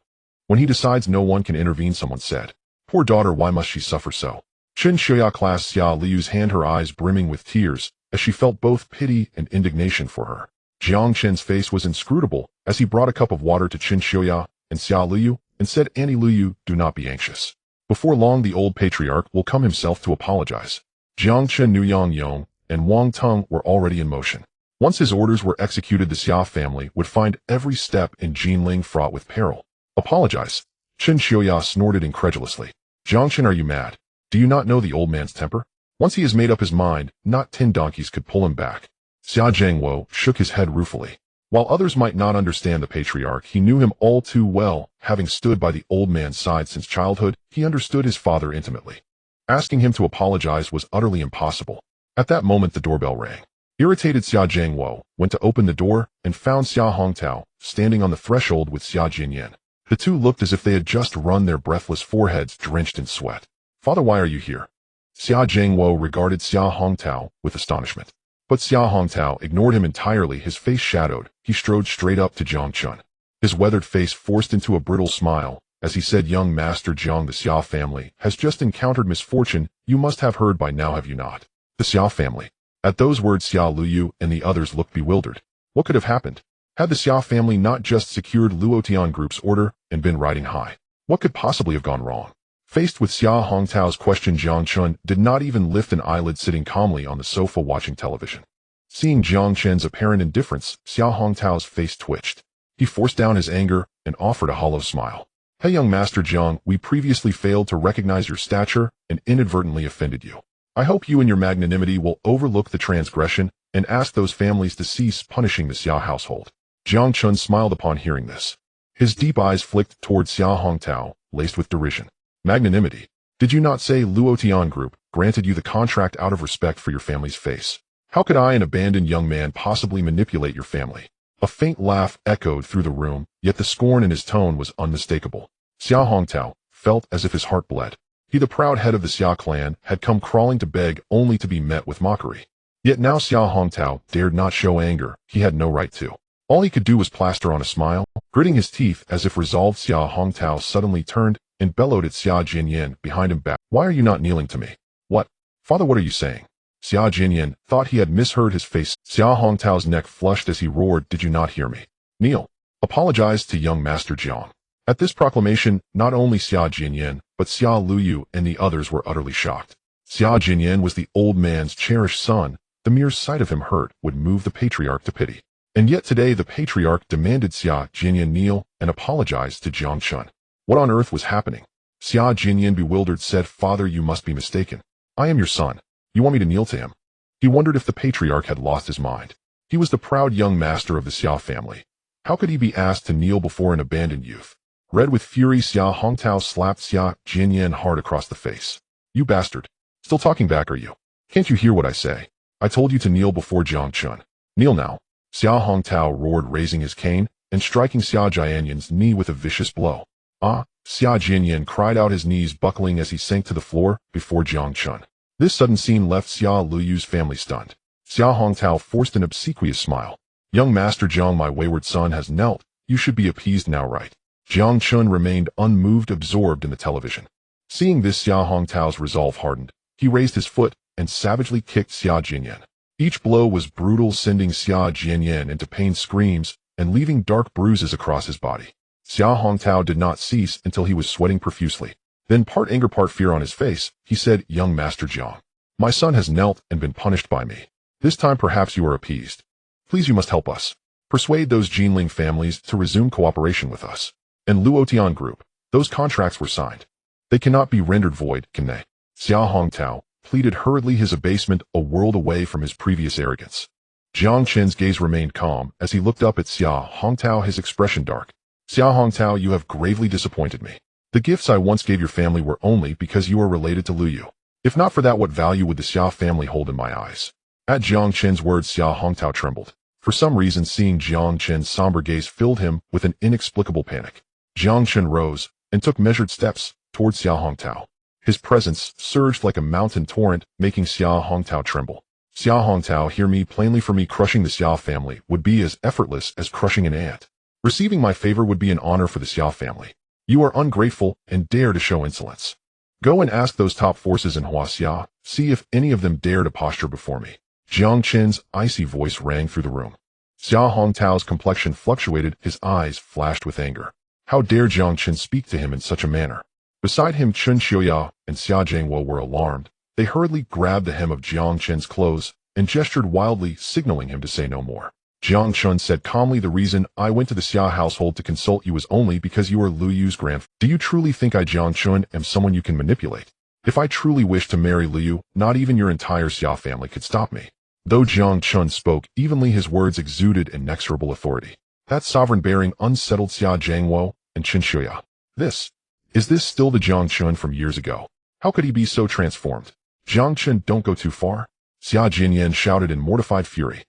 When he decides no one can intervene, someone said. Poor daughter, why must she suffer so? Chen Xiuya clasped Xia Liu's hand, her eyes brimming with tears, as she felt both pity and indignation for her. Jiang Chen's face was inscrutable as he brought a cup of water to Chen Xiuya and Xia Liu and said, Auntie Liu, do not be anxious. Before long the old patriarch will come himself to apologize. Jiang Chen, Nu Yang Yong, and Wang Tung were already in motion. Once his orders were executed, the Xia family would find every step in Jinling fraught with peril. Apologize? Chen Xiuya snorted incredulously. Jiang Chen, are you mad? Do you not know the old man's temper? Once he has made up his mind, not 10 donkeys could pull him back. Xia Zhangwo shook his head ruefully. While others might not understand the patriarch, he knew him all too well. Having stood by the old man's side since childhood, he understood his father intimately. Asking him to apologize was utterly impossible. At that moment the doorbell rang. Irritated Xia Zhangwo went to open the door and found Xia Hongtao standing on the threshold with Xia Jinyan. The two looked as if they had just run their breathless foreheads drenched in sweat. Father, why are you here? Xia Zhangwo regarded Xia Hongtao with astonishment. But Xia Hongtao ignored him entirely. His face shadowed. He strode straight up to Jiang Chen. His weathered face forced into a brittle smile as he said, Young Master Jiang, the Xia family has just encountered misfortune. You must have heard by now, have you not? The Xia family. At those words Xia Liu and the others looked bewildered. What could have happened? Had the Xia family not just secured Luotian Group's order and been riding high? What could possibly have gone wrong? Faced with Xia Hongtao's question, Jiang Chen did not even lift an eyelid, sitting calmly on the sofa watching television. Seeing Jiang Chen's apparent indifference, Xia Hongtao's face twitched. He forced down his anger and offered a hollow smile. Hey young Master Jiang, we previously failed to recognize your stature and inadvertently offended you. I hope you in your magnanimity will overlook the transgression and ask those families to cease punishing the Xia household. Jiang Chen smiled upon hearing this. His deep eyes flicked toward Xia Hongtao, laced with derision. Magnanimity? Did you not say Luotian Group granted you the contract out of respect for your family's face? How could I, an abandoned young man, possibly manipulate your family? A faint laugh echoed through the room, yet the scorn in his tone was unmistakable. Xia Hongtao felt as if his heart bled. He, the proud head of the Xia clan, had come crawling to beg only to be met with mockery. Yet now Xia Hongtao dared not show anger. He had no right to. All he could do was plaster on a smile. Gritting his teeth as if resolved, Xia Hongtao suddenly turned and bellowed at Xia Jinyan behind him back. Why are you not kneeling to me? What? Father, what are you saying? Xia Jinyan thought he had misheard his face. Xia Hongtao's neck flushed as he roared, did you not hear me? Kneel. Apologize to young Master Jiang. At this proclamation, not only Xia Jinyan, but Xia Liu and the others were utterly shocked. Xia Jinyan was the old man's cherished son. The mere sight of him hurt would move the patriarch to pity. And yet today the patriarch demanded Xia Jinyan kneel and apologize to Jiang Chen. What on earth was happening? Xia Jinyan, bewildered, said, Father, you must be mistaken. I am your son. You want me to kneel to him? He wondered if the patriarch had lost his mind. He was the proud young master of the Xia family. How could he be asked to kneel before an abandoned youth? Red with fury, Xia Hongtao slapped Xia Jinyan hard across the face. You bastard. Still talking back, are you? Can't you hear what I say? I told you to kneel before Jiang Chen. Kneel now. Xia Hongtao roared, raising his cane and striking Xia Jinyan's knee with a vicious blow. Ah! Xia Jinyan cried out, his knees buckling as he sank to the floor before Jiang Chen. This sudden scene left Xia Liu's family stunned. Xia Hongtao forced an obsequious smile. Young Master Jiang, my wayward son has knelt. You should be appeased now, right? Jiang Chen remained unmoved, absorbed in the television. Seeing this, Xia Hongtao's resolve hardened. He raised his foot and savagely kicked Xia Jinyan. Each blow was brutal, sending Xia Jinyan into pain screams and leaving dark bruises across his body. Xia Hongtao did not cease until he was sweating profusely. Then, part anger, part fear on his face, he said, Young Master Jiang, my son has knelt and been punished by me. This time perhaps you are appeased. Please, you must help us. Persuade those Jinling families to resume cooperation with us. And Luotian Group, those contracts were signed. They cannot be rendered void, can they? Xia Hongtao pleaded hurriedly, his abasement a world away from his previous arrogance. Jiang Chen's gaze remained calm as he looked up at Xia Hongtao, his expression dark. Xia Hongtao, you have gravely disappointed me. The gifts I once gave your family were only because you are related to Lu Yu. If not for that, what value would the Xia family hold in my eyes? At Jiang Chen's words, Xia Hongtao trembled. For some reason, seeing Jiang Chen's somber gaze filled him with an inexplicable panic. Jiang Chen rose and took measured steps towards Xia Hongtao. His presence surged like a mountain torrent, making Xia Hongtao tremble. Xia Hongtao, hear me plainly. For me, crushing the Xia family would be as effortless as crushing an ant. Receiving my favor would be an honor for the Xia family. You are ungrateful and dare to show insolence. Go and ask those top forces in Huaxia, see if any of them dare to posture before me. Jiang Chen's icy voice rang through the room. Xia Hongtao's complexion fluctuated, his eyes flashed with anger. How dare Jiang Chen speak to him in such a manner? Beside him, Chun Xiuya and Xia Jiangwo were alarmed. They hurriedly grabbed the hem of Jiang Chen's clothes and gestured wildly, signaling him to say no more. Jiang Chen said calmly, the reason I went to the Xia household to consult you was only because you are Lu Yu's grandfather. Do you truly think I, Jiang Chen, am someone you can manipulate? If I truly wished to marry Lu Yu, not even your entire Xia family could stop me. Though Jiang Chen spoke evenly, his words exuded inexorable authority. That sovereign-bearing unsettled Xia Jiangwo and Chun Xiuya. Is this still the Jiang Chen from years ago? How could he be so transformed? Jiang Chen, don't go too far. Xia Jinyan shouted in mortified fury.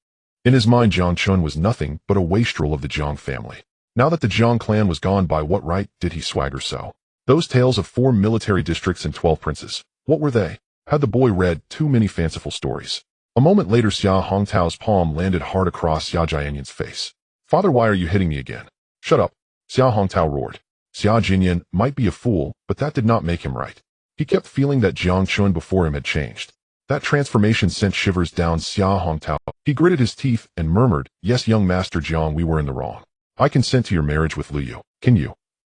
In his mind, Jiang Chen was nothing but a wastrel of the Jiang family. Now that the Jiang clan was gone, by what right did he swagger so? Those tales of 4 military districts and 12 princes, what were they? Had the boy read too many fanciful stories? A moment later, Xia Hongtao's palm landed hard across Xia Jianyan's face. Father, why are you hitting me again? Shut up, Xia Hongtao roared. Xia Jinyan might be a fool, but that did not make him right. He kept feeling that Jiang Chen before him had changed. That transformation sent shivers down Xia Hongtao. He gritted his teeth and murmured, yes, young Master Jiang, we were in the wrong. I consent to your marriage with Lu Yu. Can you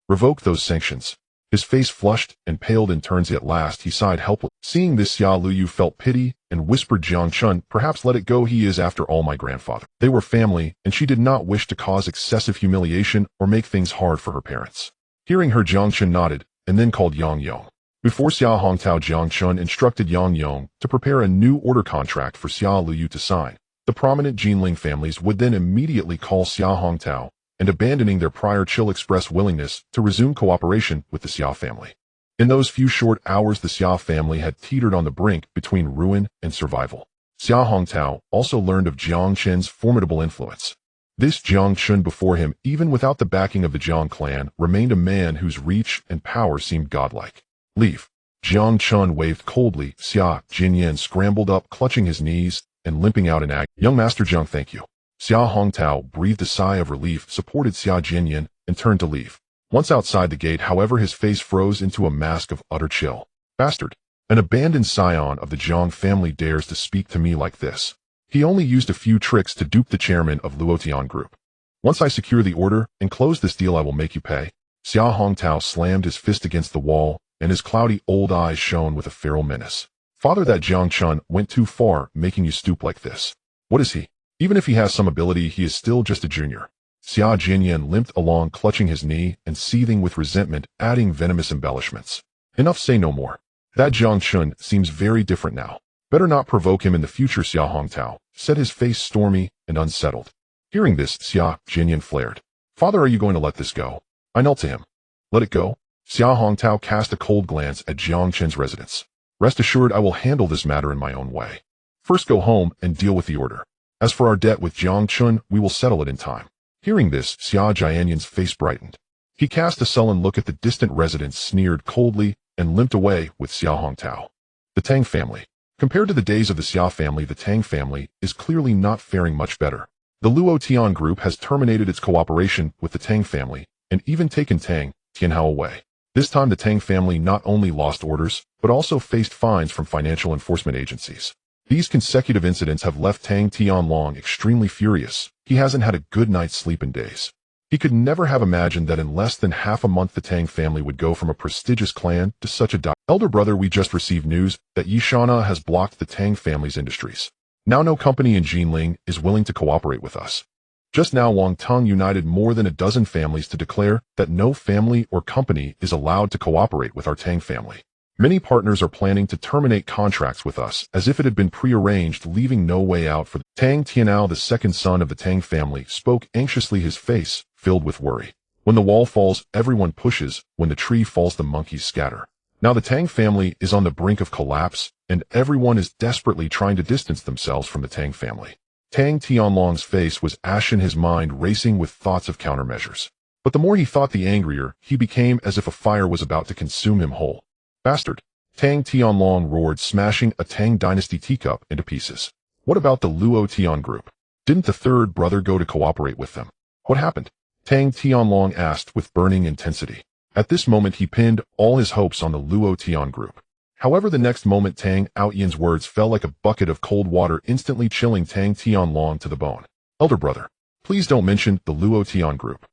revoke those sanctions? His face flushed and paled in turns. At last he sighed helplessly. Seeing this, Xia Lu Yu felt pity and whispered, Jiang Chen, perhaps let it go. He is, after all, my grandfather. They were family, and she did not wish to cause excessive humiliation or make things hard for her parents. Hearing her, Jiang Chen nodded and then called Yang Yong. Before Xia Hongtao, Jiang Chen instructed Yang Yong to prepare a new order contract for Xia Lu Yu to sign. The prominent Jinling families would then immediately call Xia Hongtao, and abandoning their prior chill, express willingness to resume cooperation with the Xia family. In those few short hours, the Xia family had teetered on the brink between ruin and survival. Xia Hongtao also learned of Jiang Chen's formidable influence. This Jiang Chen before him, even without the backing of the Jiang clan, remained a man whose reach and power seemed godlike. Leave. Jiang Chen waved coldly. Xia Jinyan scrambled up, clutching his knees and limping out in agony. Young Master Jiang, thank you. Xia Hongtao breathed a sigh of relief, supported Xia Jinyan, and turned to leave. Once outside the gate, however, his face froze into a mask of utter chill. Bastard! An abandoned scion of the Jiang family dares to speak to me like this. He only used a few tricks to dupe the chairman of Luotian Group. Once I secure the order and close this deal, I will make you pay. Xia Hongtao slammed his fist against the wall, and his cloudy old eyes shone with a feral menace. Father, that Jiang Chen went too far, making you stoop like this. What is he? Even if he has some ability, he is still just a junior. Xia Jinyan limped along, clutching his knee and seething with resentment, adding venomous embellishments. Enough, say no more. That Jiang Chen seems very different now. Better not provoke him in the future, Xia Hongtao said, his face stormy and unsettled. Hearing this, Xia Jinyan flared. Father, are you going to let this go? I knelt to him. Let it go? Xia Hongtao cast a cold glance at Jiang Chen's residence. Rest assured, I will handle this matter in my own way. First go home and deal with the order. As for our debt with Jiang Chen, we will settle it in time. Hearing this, Xia Jianyan's face brightened. He cast a sullen look at the distant residence, sneered coldly, and limped away with Xia Hongtao. The Tang family. Compared to the days of the Xia family, the Tang family is clearly not faring much better. The Luotian Group has terminated its cooperation with the Tang family and even taken Tang Tianhao away. This time, the Tang family not only lost orders, but also faced fines from financial enforcement agencies. These consecutive incidents have left Tang Tianlong extremely furious. He hasn't had a good night's sleep in days. He could never have imagined that in less than half a month the Tang family would go from a prestigious clan to such a elder brother. We just received news that Yishana has blocked the Tang family's industries. Now no company in Jinling is willing to cooperate with us. Just now Wang Teng united more than a dozen families to declare that no family or company is allowed to cooperate with our Tang family. Many partners are planning to terminate contracts with us as if it had been prearranged, leaving no way out for them. Tang Tianao, the second son of the Tang family, spoke anxiously, his face filled with worry. When the wall falls, everyone pushes. When the tree falls, the monkeys scatter. Now the Tang family is on the brink of collapse, and everyone is desperately trying to distance themselves from the Tang family. Tang Tianlong's face was ashen, his mind racing with thoughts of countermeasures. But the more he thought, the angrier he became, as if a fire was about to consume him whole. Bastard! Tang Tianlong roared, smashing a Tang dynasty teacup into pieces. What about the Luo Tian group? Didn't the third brother go to cooperate with them? What happened? Tang Tianlong asked with burning intensity. At this moment he pinned all his hopes on the Luo Tian group. However, the next moment Tang Outyan's words fell like a bucket of cold water, instantly chilling Tang Tianlong to the bone. Elder brother, please don't mention the Luo Tian group.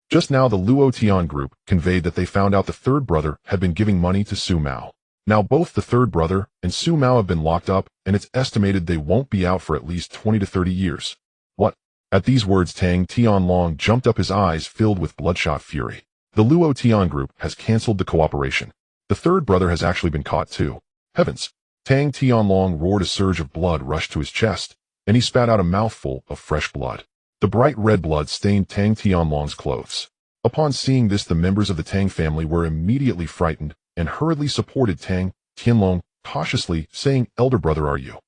Just now the Luo Tian group conveyed that they found out the third brother had been giving money to Su Mao. Now both the third brother and Su Mao have been locked up, and it's estimated they won't be out for at least 20 to 30 years. What? At these words Tang Tianlong jumped up, his eyes filled with bloodshot fury. The Luo Tian group has cancelled the cooperation. The third brother has actually been caught too. Heavens! Tang Tianlong roared. A surge of blood rushed to his chest, and he spat out a mouthful of fresh blood. The bright red blood stained Tang Tianlong's clothes. Upon seeing this, the members of the Tang family were immediately frightened and hurriedly supported Tang Tianlong, cautiously saying, Elder brother, are you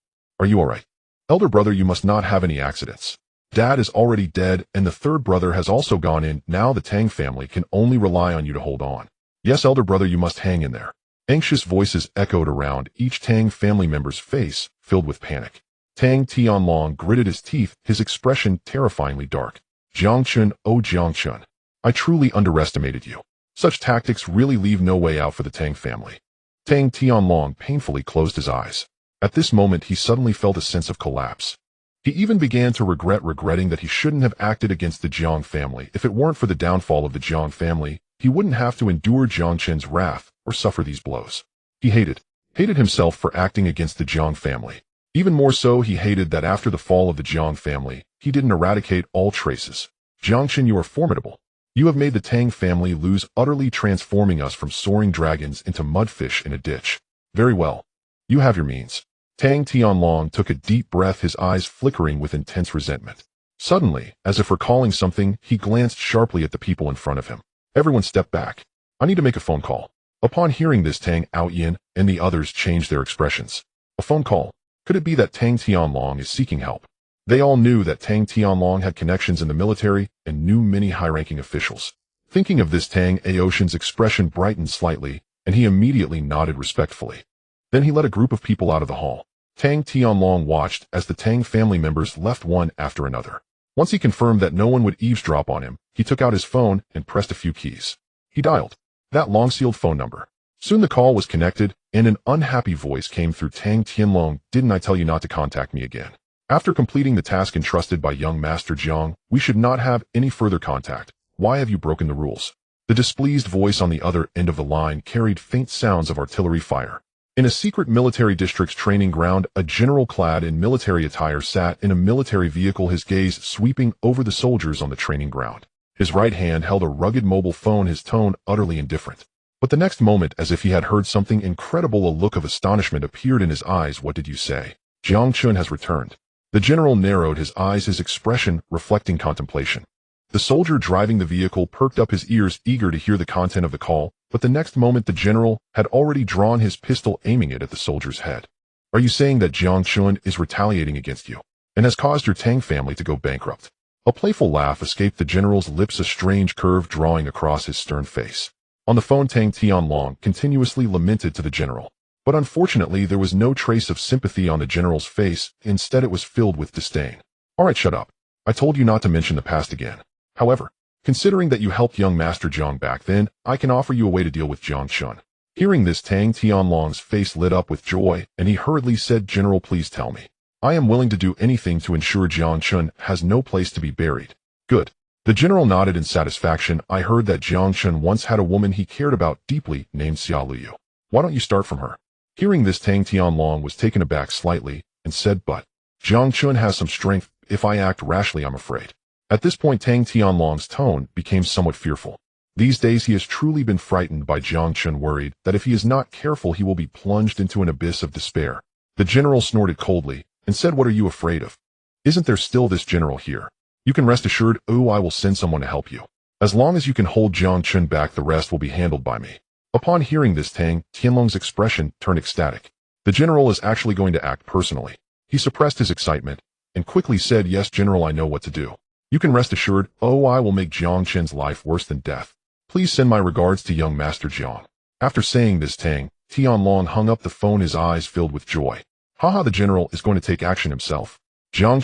all right? Elder brother, you must not have any accidents. Dad is already dead, and the third brother has also gone in. Now the Tang family can only rely on you to hold on. Yes, elder brother, you must hang in there. Anxious voices echoed around, each Tang family member's face filled with panic. Tang Tianlong gritted his teeth, his expression terrifyingly dark. Jiang Chen, oh Jiang Chen, I truly underestimated you. Such tactics really leave no way out for the Tang family. Tang Tianlong painfully closed his eyes. At this moment he suddenly felt a sense of collapse. He even began to regretting that he shouldn't have acted against the Jiang family. If it weren't for the downfall of the Jiang family, he wouldn't have to endure Jiang Chen's wrath or suffer these blows. He hated himself for acting against the Jiang family. Even more so, he hated that after the fall of the Jiang family, he didn't eradicate all traces. Jiang Chen, you are formidable. You have made the Tang family lose utterly, transforming us from soaring dragons into mudfish in a ditch. Very well. You have your means. Tang Tianlong took a deep breath, his eyes flickering with intense resentment. Suddenly, as if recalling something, he glanced sharply at the people in front of him. Everyone stepped back. I need to make a phone call. Upon hearing this, Tang Outyan and the others changed their expressions. A phone call? Could it be that Tang Tianlong is seeking help? They all knew that Tang Tianlong had connections in the military and knew many high-ranking officials. Thinking of this, Tang Aoshan's expression brightened slightly, and he immediately nodded respectfully. Then he led a group of people out of the hall. Tang Tianlong watched as the Tang family members left one after another. Once he confirmed that no one would eavesdrop on him, he took out his phone and pressed a few keys. He dialed that long-sealed phone number. Soon the call was connected, and an unhappy voice came through. Tang Tianlong, didn't I tell you not to contact me again? After completing the task entrusted by young Master Jiang, we should not have any further contact. Why have you broken the rules? The displeased voice on the other end of the line carried faint sounds of artillery fire. In a secret military district's training ground, a general clad in military attire sat in a military vehicle, his gaze sweeping over the soldiers on the training ground. His right hand held a rugged mobile phone, his tone utterly indifferent. But the next moment, as if he had heard something incredible, a look of astonishment appeared in his eyes. What did you say? Jiang Chen has returned. The general narrowed his eyes, his expression reflecting contemplation. The soldier driving the vehicle perked up his ears, eager to hear the content of the call, but the next moment the general had already drawn his pistol, aiming it at the soldier's head. Are you saying that Jiang Chen is retaliating against you and has caused your Tang family to go bankrupt? A playful laugh escaped the general's lips, a strange curve drawing across his stern face. On the phone, Tang Tianlong continuously lamented to the general. But unfortunately, there was no trace of sympathy on the general's face. Instead, it was filled with disdain. All right, shut up. I told you not to mention the past again. However, considering that you helped young Master Jiang back then, I can offer you a way to deal with Jiang Chen. Hearing this, Tang Tianlong's face lit up with joy, and he hurriedly said, General, please tell me. I am willing to do anything to ensure Jiang Chen has no place to be buried. Good. The general nodded in satisfaction. I heard that Jiang Chen once had a woman he cared about deeply named Xia Liu. Why don't you start from her? Hearing this, Tang Tianlong was taken aback slightly and said, but Jiang Chen has some strength. If I act rashly, I'm afraid. At this point, Tang Tianlong's tone became somewhat fearful. These days he has truly been frightened by Jiang Chen, worried that if he is not careful he will be plunged into an abyss of despair. The general snorted coldly and said, "What are you afraid of? Isn't there still this general here? You can rest assured, I will send someone to help you. As long as you can hold Jiang Chen back, the rest will be handled by me." Upon hearing this, Tang Tianlong's expression turned ecstatic. The general is actually going to act personally. He suppressed his excitement and quickly said, "Yes, General, I know what to do. You can rest assured, I will make Jiang Chen's life worse than death. Please send my regards to young Master Jiang." After saying this, Tang Tianlong hung up the phone, his eyes filled with joy. Haha, the general is going to take action himself. Jiang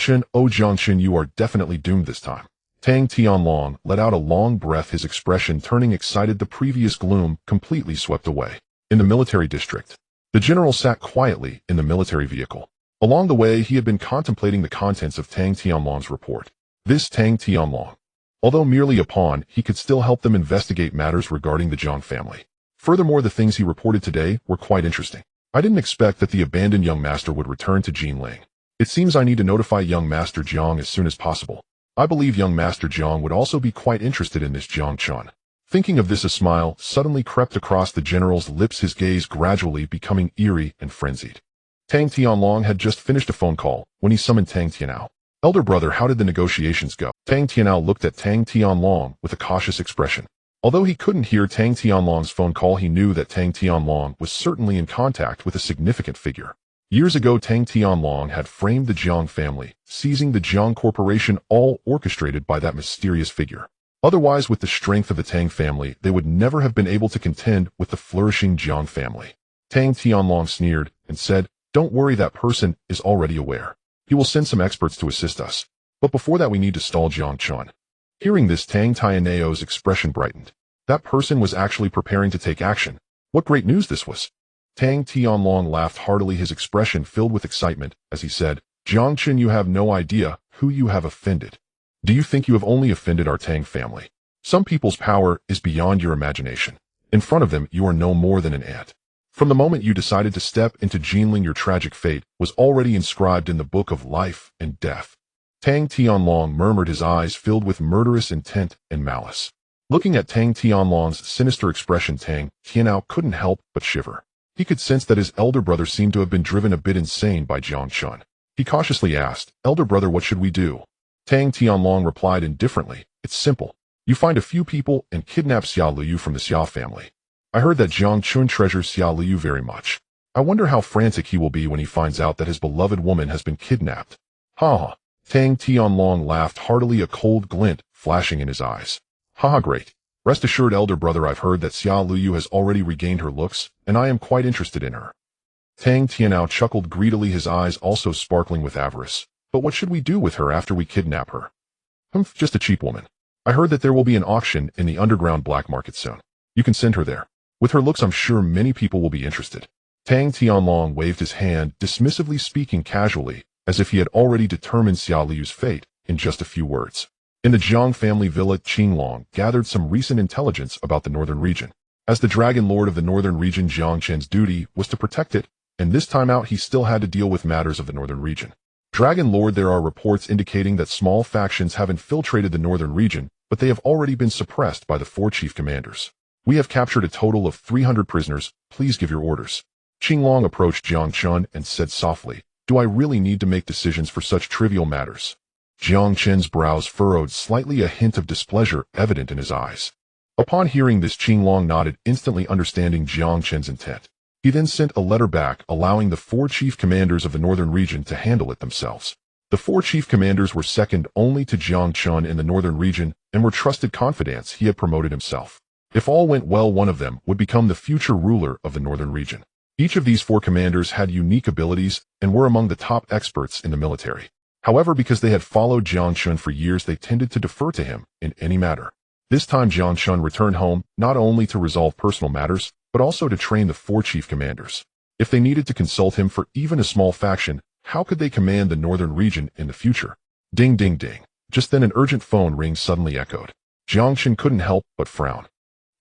Chen, you are definitely doomed this time. Tang Tianlong let out a long breath, his expression turning excited, the previous gloom completely swept away. In the military district, the general sat quietly in the military vehicle. Along the way, he had been contemplating the contents of Tang Tianlong's report. This Tang Tianlong, although merely a pawn, he could still help them investigate matters regarding the Jiang family. Furthermore, the things he reported today were quite interesting. I didn't expect that the abandoned young master would return to Jinling. It seems I need to notify young Master Jiang as soon as possible. I believe young Master Jiang would also be quite interested in this Jiang Chen. Thinking of this, a smile suddenly crept across the general's lips, his gaze gradually becoming eerie and frenzied. Tang Tianlong had just finished a phone call when he summoned Tang Tianao. "Elder brother, how did the negotiations go?" Tang Tianao looked at Tang Tianlong with a cautious expression. Although he couldn't hear Tang Tianlong's phone call, he knew that Tang Tianlong was certainly in contact with a significant figure. Years ago, Tang Tianlong had framed the Jiang family, seizing the Jiang corporation, all orchestrated by that mysterious figure. Otherwise, with the strength of the Tang family, they would never have been able to contend with the flourishing Jiang family. Tang Tianlong sneered and said, "Don't worry, that person is already aware. He will send some experts to assist us. But before that, we need to stall Jiang Chen." Hearing this, Tang Tianao's expression brightened. That person was actually preparing to take action. What great news this was! Tang Tianlong laughed heartily, his expression filled with excitement, as he said, "Jiang Chen, you have no idea who you have offended. Do you think you have only offended our Tang family? Some people's power is beyond your imagination. In front of them, you are no more than an ant. From the moment you decided to step into Jinling, your tragic fate was already inscribed in the book of life and death." Tang Tianlong murmured, his eyes filled with murderous intent and malice. Looking at Tang Tianlong's sinister expression, Tang Tianao couldn't help but shiver. He could sense that his elder brother seemed to have been driven a bit insane by Jiang Chen. He cautiously asked, "Elder brother, what should we do?" Tang Tianlong replied indifferently, "It's simple. You find a few people and kidnap Xia Liu from the Xia family. I heard that Jiang Chen treasures Xia Liu very much. I wonder how frantic he will be when he finds out that his beloved woman has been kidnapped." "Ha ha." Tang Tianlong laughed heartily, a cold glint flashing in his eyes. "Ha, great. Rest assured, elder brother, I've heard that Xia Liu has already regained her looks, and I am quite interested in her." Tang Tianao chuckled greedily, his eyes also sparkling with avarice. "But what should we do with her after we kidnap her?" Just a cheap woman. I heard that there will be an auction in the underground black market soon. You can send her there. With her looks, I'm sure many people will be interested." Tang Tianlong waved his hand, dismissively, speaking casually, as if he had already determined Xia Liu's fate in just a few words. In the Jiang family villa, Qinglong gathered some recent intelligence about the northern region. As the Dragon Lord of the northern region, Jiang Chen's duty was to protect it, and this time out he still had to deal with matters of the northern region. Dragon Lord, there are reports indicating that small factions have infiltrated the northern region, but they have already been suppressed by the 4 chief commanders. We have captured a total of 300 prisoners. Please give your orders. Qinglong approached Jiang Chen and said softly, "Do I really need to make decisions for such trivial matters?" Jiang Chen's brows furrowed slightly, a hint of displeasure evident in his eyes. Upon hearing this, Qinglong nodded, instantly understanding Jiang Chen's intent. He then sent a letter back, allowing the 4 chief commanders of the northern region to handle it themselves. The 4 chief commanders were second only to Jiang Chen in the northern region and were trusted confidants he had promoted himself. If all went well, one of them would become the future ruler of the northern region. Each of these 4 commanders had unique abilities and were among the top experts in the military. However, because they had followed Jiang Chen for years, they tended to defer to him in any matter. This time Jiang Chen returned home, not only to resolve personal matters, but also to train the 4 chief commanders. If they needed to consult him for even a small faction, how could they command the northern region in the future? Ding ding ding. Just then an urgent phone ring suddenly echoed. Jiang Chen couldn't help but frown.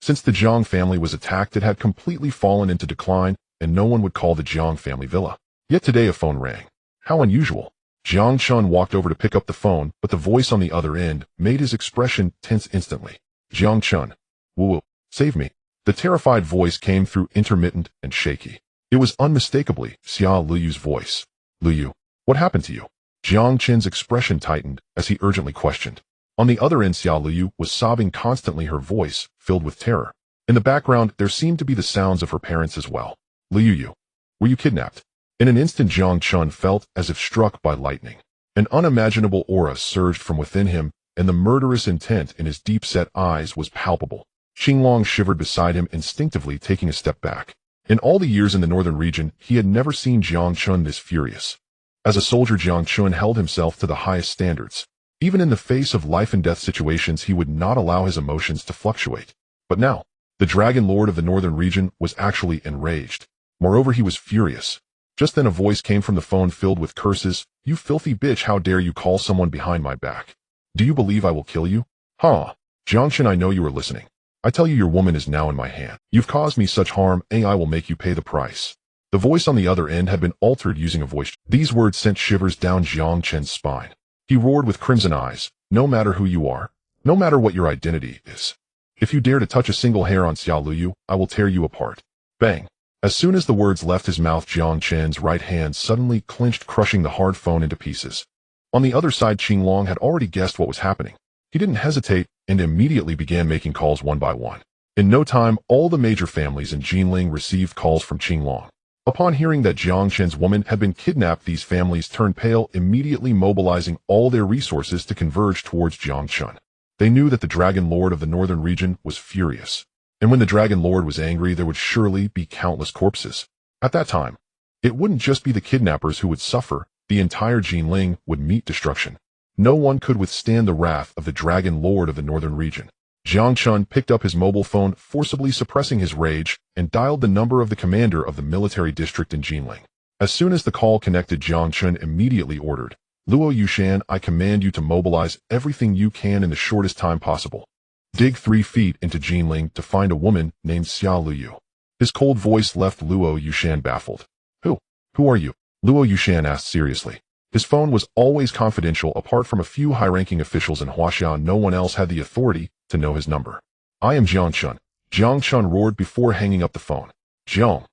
Since the Jiang family was attacked, it had completely fallen into decline, and no one would call the Jiang family villa. Yet today a phone rang. How unusual. Jiang Chen walked over to pick up the phone, but the voice on the other end made his expression tense instantly. Jiang Chen. Woo, save me. The terrified voice came through intermittent and shaky. It was unmistakably Xia Luyu's voice. Luyu, what happened to you? Jiang Chen's expression tightened as he urgently questioned. On the other end, Xia Luyu was sobbing constantly, her voice filled with terror. In the background, there seemed to be the sounds of her parents as well. Luyu, were you kidnapped? In an instant, Jiang Chen felt as if struck by lightning. An unimaginable aura surged from within him, and the murderous intent in his deep-set eyes was palpable. Qinglong shivered beside him, instinctively taking a step back. In all the years in the northern region, he had never seen Jiang Chen this furious. As a soldier, Jiang Chen held himself to the highest standards. Even in the face of life-and-death situations, he would not allow his emotions to fluctuate. But now, the Dragon Lord of the northern region was actually enraged. Moreover, he was furious. Just then a voice came from the phone filled with curses. You filthy bitch, how dare you call someone behind my back? Do you believe I will kill you? Huh? Jiang Chen, I know you are listening. I tell you, your woman is now in my hand. You've caused me such harm, and I will make you pay the price. The voice on the other end had been altered using a voice. These words sent shivers down Jiang Chen's spine. He roared with crimson eyes. No matter who you are, no matter what your identity is, if you dare to touch a single hair on Xia Luyu, I will tear you apart. Bang. As soon as the words left his mouth, Jiang Chen's right hand suddenly clenched, crushing the hard phone into pieces. On the other side, Qinglong had already guessed what was happening. He didn't hesitate and immediately began making calls one by one. In no time, all the major families in Jinling received calls from Qinglong. Upon hearing that Jiang Chen's woman had been kidnapped, these families turned pale, immediately mobilizing all their resources to converge towards Jiang Chen. They knew that the Dragon Lord of the northern region was furious. And when the Dragon Lord was angry, there would surely be countless corpses. At that time, it wouldn't just be the kidnappers who would suffer, the entire Jinling would meet destruction. No one could withstand the wrath of the Dragon Lord of the northern region. Jiang Chen picked up his mobile phone, forcibly suppressing his rage, and dialed the number of the commander of the military district in Jinling. As soon as the call connected, Jiang Chen immediately ordered, Luo Yushan, I command you to mobilize everything you can in the shortest time possible. Dig 3 feet into Jinling to find a woman named Xia Luyu. His cold voice left Luo Yushan baffled. Who are you? Luo Yushan asked seriously. His phone was always confidential. Apart from a few high-ranking officials in Huaxian, no one else had the authority to know his number. I am Jiang Chen. Jiang Chen roared before hanging up the phone. Jiang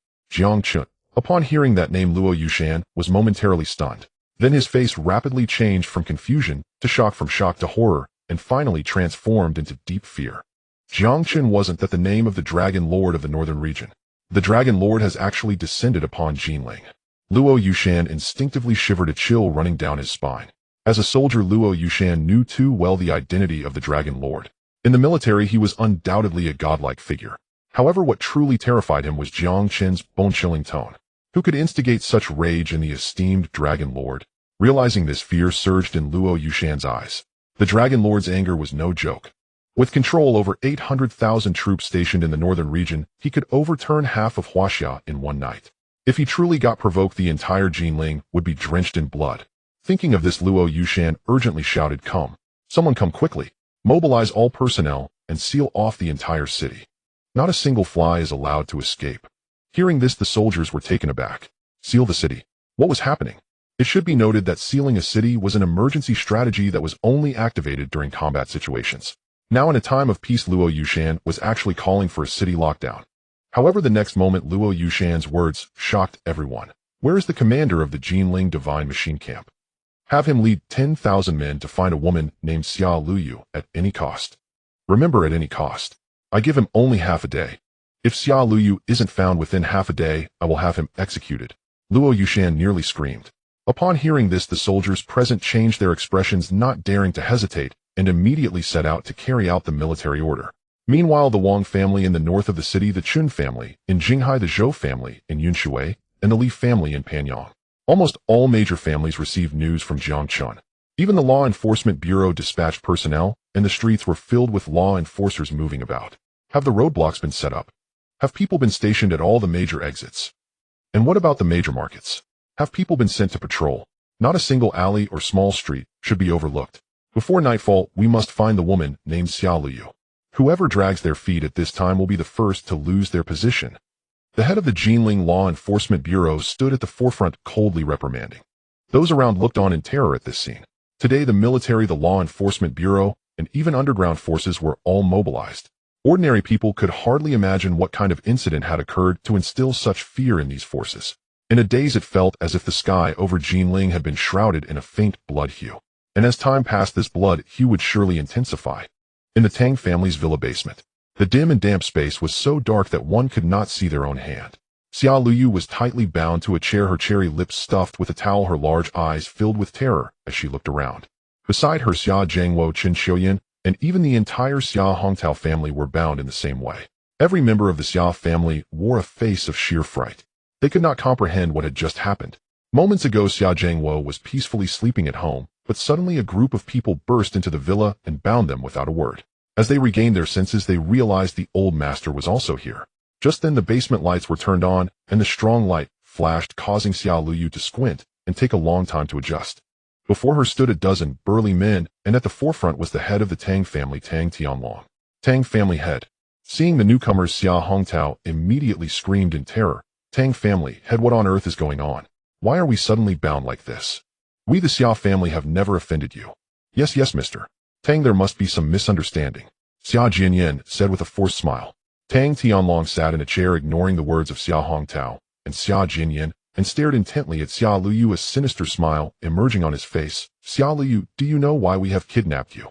Chen. Upon hearing that name, Luo Yushan was momentarily stunned. Then his face rapidly changed from confusion to shock, from shock to horror, and finally transformed into deep fear. Jiang Chen wasn't that the name of the Dragon Lord of the northern region. The Dragon Lord has actually descended upon Jinling. Luo Yushan instinctively shivered, a chill running down his spine. As a soldier, Luo Yushan knew too well the identity of the Dragon Lord. In the military, he was undoubtedly a godlike figure. However, what truly terrified him was Jiang Chen's bone-chilling tone. Who could instigate such rage in the esteemed Dragon Lord? Realizing this, fear surged in Luo Yushan's eyes. The Dragon Lord's anger was no joke. With control over 800,000 troops stationed in the northern region, he could overturn half of Huaxia in one night. If he truly got provoked, the entire Jinling would be drenched in blood. Thinking of this, Luo Yushan urgently shouted, Come! Someone come quickly! Mobilize all personnel and seal off the entire city. Not a single fly is allowed to escape. Hearing this, the soldiers were taken aback. Seal the city. What was happening? It should be noted that sealing a city was an emergency strategy that was only activated during combat situations. Now, in a time of peace, Luo Yushan was actually calling for a city lockdown. However, the next moment, Luo Yushan's words shocked everyone. Where is the commander of the Jinling Divine Machine Camp? Have him lead 10,000 men to find a woman named Xia Luyu at any cost. Remember, at any cost. I give him only half a day. If Xia Luyu isn't found within half a day, I will have him executed. Luo Yushan nearly screamed. Upon hearing this, the soldiers present changed their expressions, not daring to hesitate, and immediately set out to carry out the military order. Meanwhile, the Wang family in the north of the city, the Chun family in Jinghai, the Zhou family in Yunshui, and the Li family in Panyang. Almost all major families received news from Jiang Chen. Even the Law Enforcement Bureau dispatched personnel, and the streets were filled with law enforcers moving about. Have the roadblocks been set up? Have people been stationed at all the major exits? And what about the major markets? Have people been sent to patrol? Not a single alley or small street should be overlooked. Before nightfall, we must find the woman named Xia Luyu. Whoever drags their feet at this time will be the first to lose their position. The head of the Jinling Law Enforcement Bureau stood at the forefront, coldly reprimanding. Those around looked on in terror at this scene. Today, the military, the law enforcement bureau, and even underground forces were all mobilized. Ordinary people could hardly imagine what kind of incident had occurred to instill such fear in these forces. In a daze, it felt as if the sky over Jinling had been shrouded in a faint blood hue. And as time passed, this blood hue would surely intensify. In the Tang family's villa basement, the dim and damp space was so dark that one could not see their own hand. Xia Luyu was tightly bound to a chair, her cherry lips stuffed with a towel, her large eyes filled with terror as she looked around. Beside her, Xia Zhangwo, Chen Xiuyan, and even the entire Xia Hongtao family were bound in the same way. Every member of the Xia family wore a face of sheer fright. They could not comprehend what had just happened. Moments ago, Xia Zhangwo was peacefully sleeping at home, but suddenly a group of people burst into the villa and bound them without a word. As they regained their senses, they realized the old master was also here. Just then, the basement lights were turned on, and the strong light flashed, causing Xia Luyu to squint and take a long time to adjust. Before her stood a dozen burly men, and at the forefront was the head of the Tang family, Tang Tianlong. Tang family head. Seeing the newcomers, Xia Hongtao immediately screamed in terror. Tang family head, what on earth is going on? Why are we suddenly bound like this? We the Xia family have never offended you. Yes, mister. Tang, there must be some misunderstanding, Xia Jianyan said with a forced smile. Tang Tianlong sat in a chair, ignoring the words of Xia Hongtao and Xia Jianyan, and stared intently at Xia Luyu, a sinister smile emerging on his face. Xia Luyu, do you know why we have kidnapped you?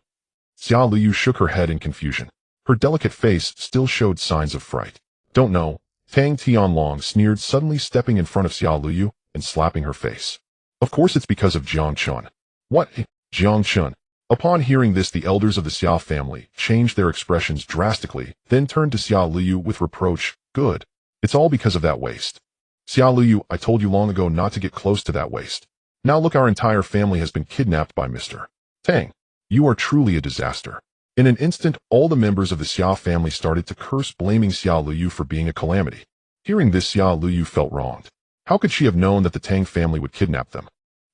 Xia Luyu shook her head in confusion. Her delicate face still showed signs of fright. Don't know, Tang Tianlong sneered, suddenly stepping in front of Xia Luyu and slapping her face. Of course it's because of Jiang Chen. What? Jiang Chen? Upon hearing this, the elders of the Xia family changed their expressions drastically, then turned to Xia Luyu with reproach. Good. It's all because of that waste. Xia Luyu, I told you long ago not to get close to that waste. Now look, our entire family has been kidnapped by Mr. Tang. You are truly a disaster. In an instant, all the members of the Xia family started to curse, blaming Xia Luyu for being a calamity. Hearing this, Xia Luyu felt wronged. How could she have known that the Tang family would kidnap them?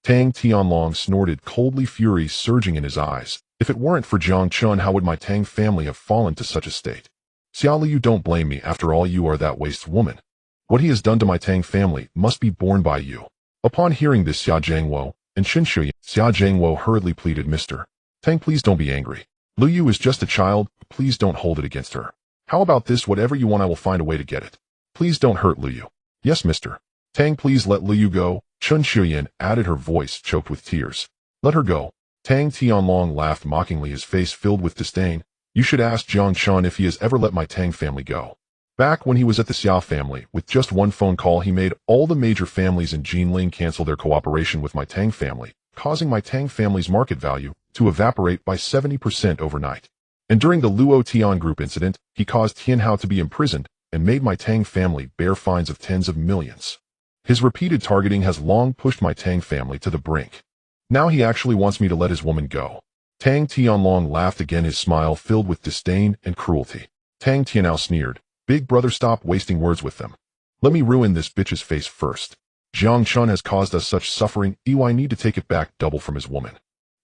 Tang Tianlong snorted coldly, fury surging in his eyes. If it weren't for Jiang Chen, how would my Tang family have fallen to such a state? Xia Luyu, don't blame me. After all, you are that waste woman. What he has done to my Tang family must be borne by you. Upon hearing this, Xia Zhangwo and Chen Xiuyan, Xia Zhangwo hurriedly pleaded, Mr. Tang, please don't be angry. Luyu is just a child. Please don't hold it against her. How about this? Whatever you want, I will find a way to get it. Please don't hurt Luyu. Yes, Mr. Tang, please let Luyu go. Chen Xiuyan added, her voice choked with tears. Let her go. Tang Tianlong laughed mockingly, his face filled with disdain. You should ask Jiang Chen if he has ever let my Tang family go. Back when he was at the Xia family, with just one phone call, he made all the major families in Jinling cancel their cooperation with my Tang family, causing my Tang family's market value to evaporate by 70% overnight. And during the Luo Tian group incident, he caused Tianhao to be imprisoned and made my Tang family bear fines of tens of millions. His repeated targeting has long pushed my Tang family to the brink. Now he actually wants me to let his woman go. Tang Tianlong laughed again, his smile filled with disdain and cruelty. Tang Tianhao sneered. Big brother, stop wasting words with them. Let me ruin this bitch's face first. Jiang Chen has caused us such suffering, I need to take it back double from his woman.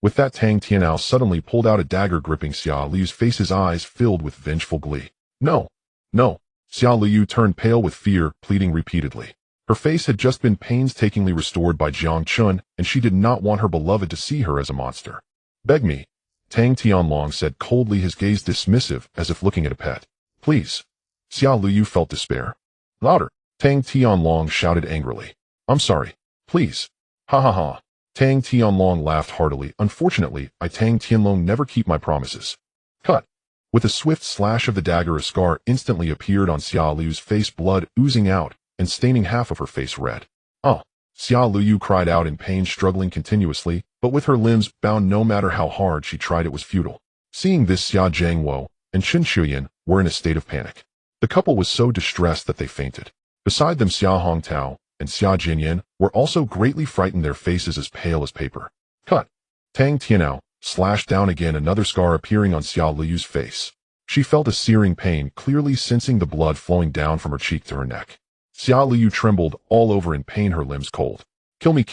With that, Tang Tianhao suddenly pulled out a dagger, gripping Xia Luyu's face, his eyes filled with vengeful glee. No. Xia Luyu turned pale with fear, pleading repeatedly. Her face had just been painstakingly restored by Jiang Chen, and she did not want her beloved to see her as a monster. Beg me, Tang Tianlong said coldly, his gaze dismissive as if looking at a pet. Please. Xia Luyu felt despair. Louder, Tang Tianlong shouted angrily. I'm sorry. Please. Ha ha ha. Tang Tianlong laughed heartily. Unfortunately, I Tang Tianlong never keep my promises. Cut. With a swift slash of the dagger, a scar instantly appeared on Xia Luyu's face, blood oozing out and staining half of her face red. Oh! Xia Luyu cried out in pain, struggling continuously, but with her limbs bound. No matter how hard she tried, it was futile. Seeing this, Xia Zhangwo and Chen Xiuyan were in a state of panic. The couple was so distressed that they fainted. Beside them, Xia Hongtao and Xia Jianyan were also greatly frightened, their faces as pale as paper. Cut! Tang Tianhao slashed down again, another scar appearing on Xia Luyu's face. She felt a searing pain, clearly sensing the blood flowing down from her cheek to her neck. Xia Luyu trembled all over in pain, her limbs cold. Kill me,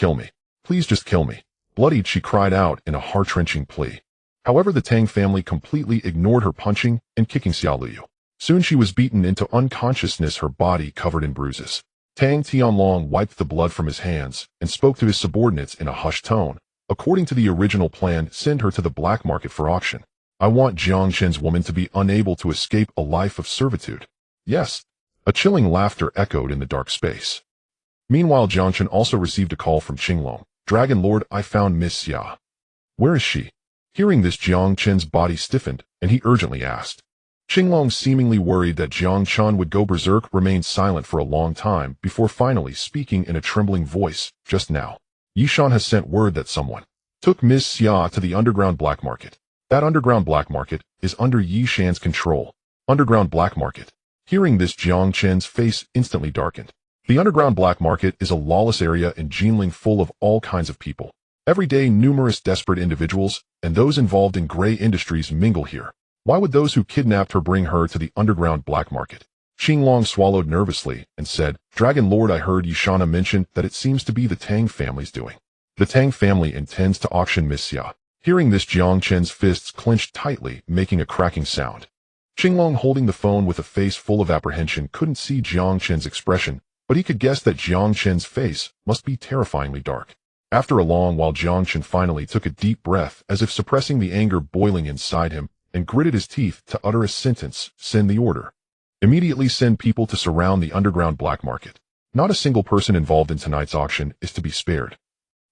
please just kill me. Bloodied, she cried out in a heart-wrenching plea. However, the Tang family completely ignored her punching and kicking Xia Luyu. Soon she was beaten into unconsciousness, her body covered in bruises. Tang Tianlong wiped the blood from his hands and spoke to his subordinates in a hushed tone. According to the original plan, send her to the black market for auction. I want Jiang Chen's woman to be unable to escape a life of servitude. Yes. A chilling laughter echoed in the dark space. Meanwhile, Jiang Chen also received a call from Qinglong. Dragon Lord, I found Miss Xia. Where is she? Hearing this, Jiang Chen's body stiffened, and he urgently asked. Qinglong, seemingly worried that Jiang Chen would go berserk, remained silent for a long time before finally speaking in a trembling voice. Just now, Yishan has sent word that someone took Miss Xia to the underground black market. That underground black market is under Yishan's control. Underground black market. Hearing this, Jiang Chen's face instantly darkened. The underground black market is a lawless area in Jinling full of all kinds of people. Every day, numerous desperate individuals and those involved in gray industries mingle here. Why would those who kidnapped her bring her to the underground black market? Qinglong swallowed nervously and said, Dragon Lord, I heard Yishana mention that it seems to be the Tang family's doing. The Tang family intends to auction Miss Xia. Hearing this, Jiang Chen's fists clenched tightly, making a cracking sound. Qinglong, holding the phone with a face full of apprehension, couldn't see Jiang Chen's expression, but he could guess that Jiang Chen's face must be terrifyingly dark. After a long while, Jiang Chen finally took a deep breath, as if suppressing the anger boiling inside him, and gritted his teeth to utter a sentence. Send the order. Immediately send people to surround the underground black market. Not a single person involved in tonight's auction is to be spared.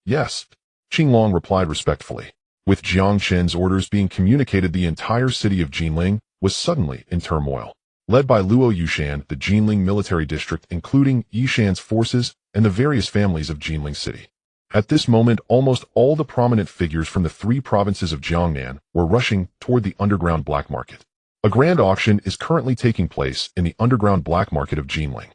Yes, Qinglong replied respectfully. With Jiang Chen's orders being communicated, the entire city of Jinling was suddenly in turmoil. Led by Luo Yushan, the Jinling military district, including Yishan's forces and the various families of Jinling City. At this moment, almost all the prominent figures from the 3 provinces of Jiangnan were rushing toward the underground black market. A grand auction is currently taking place in the underground black market of Jinling.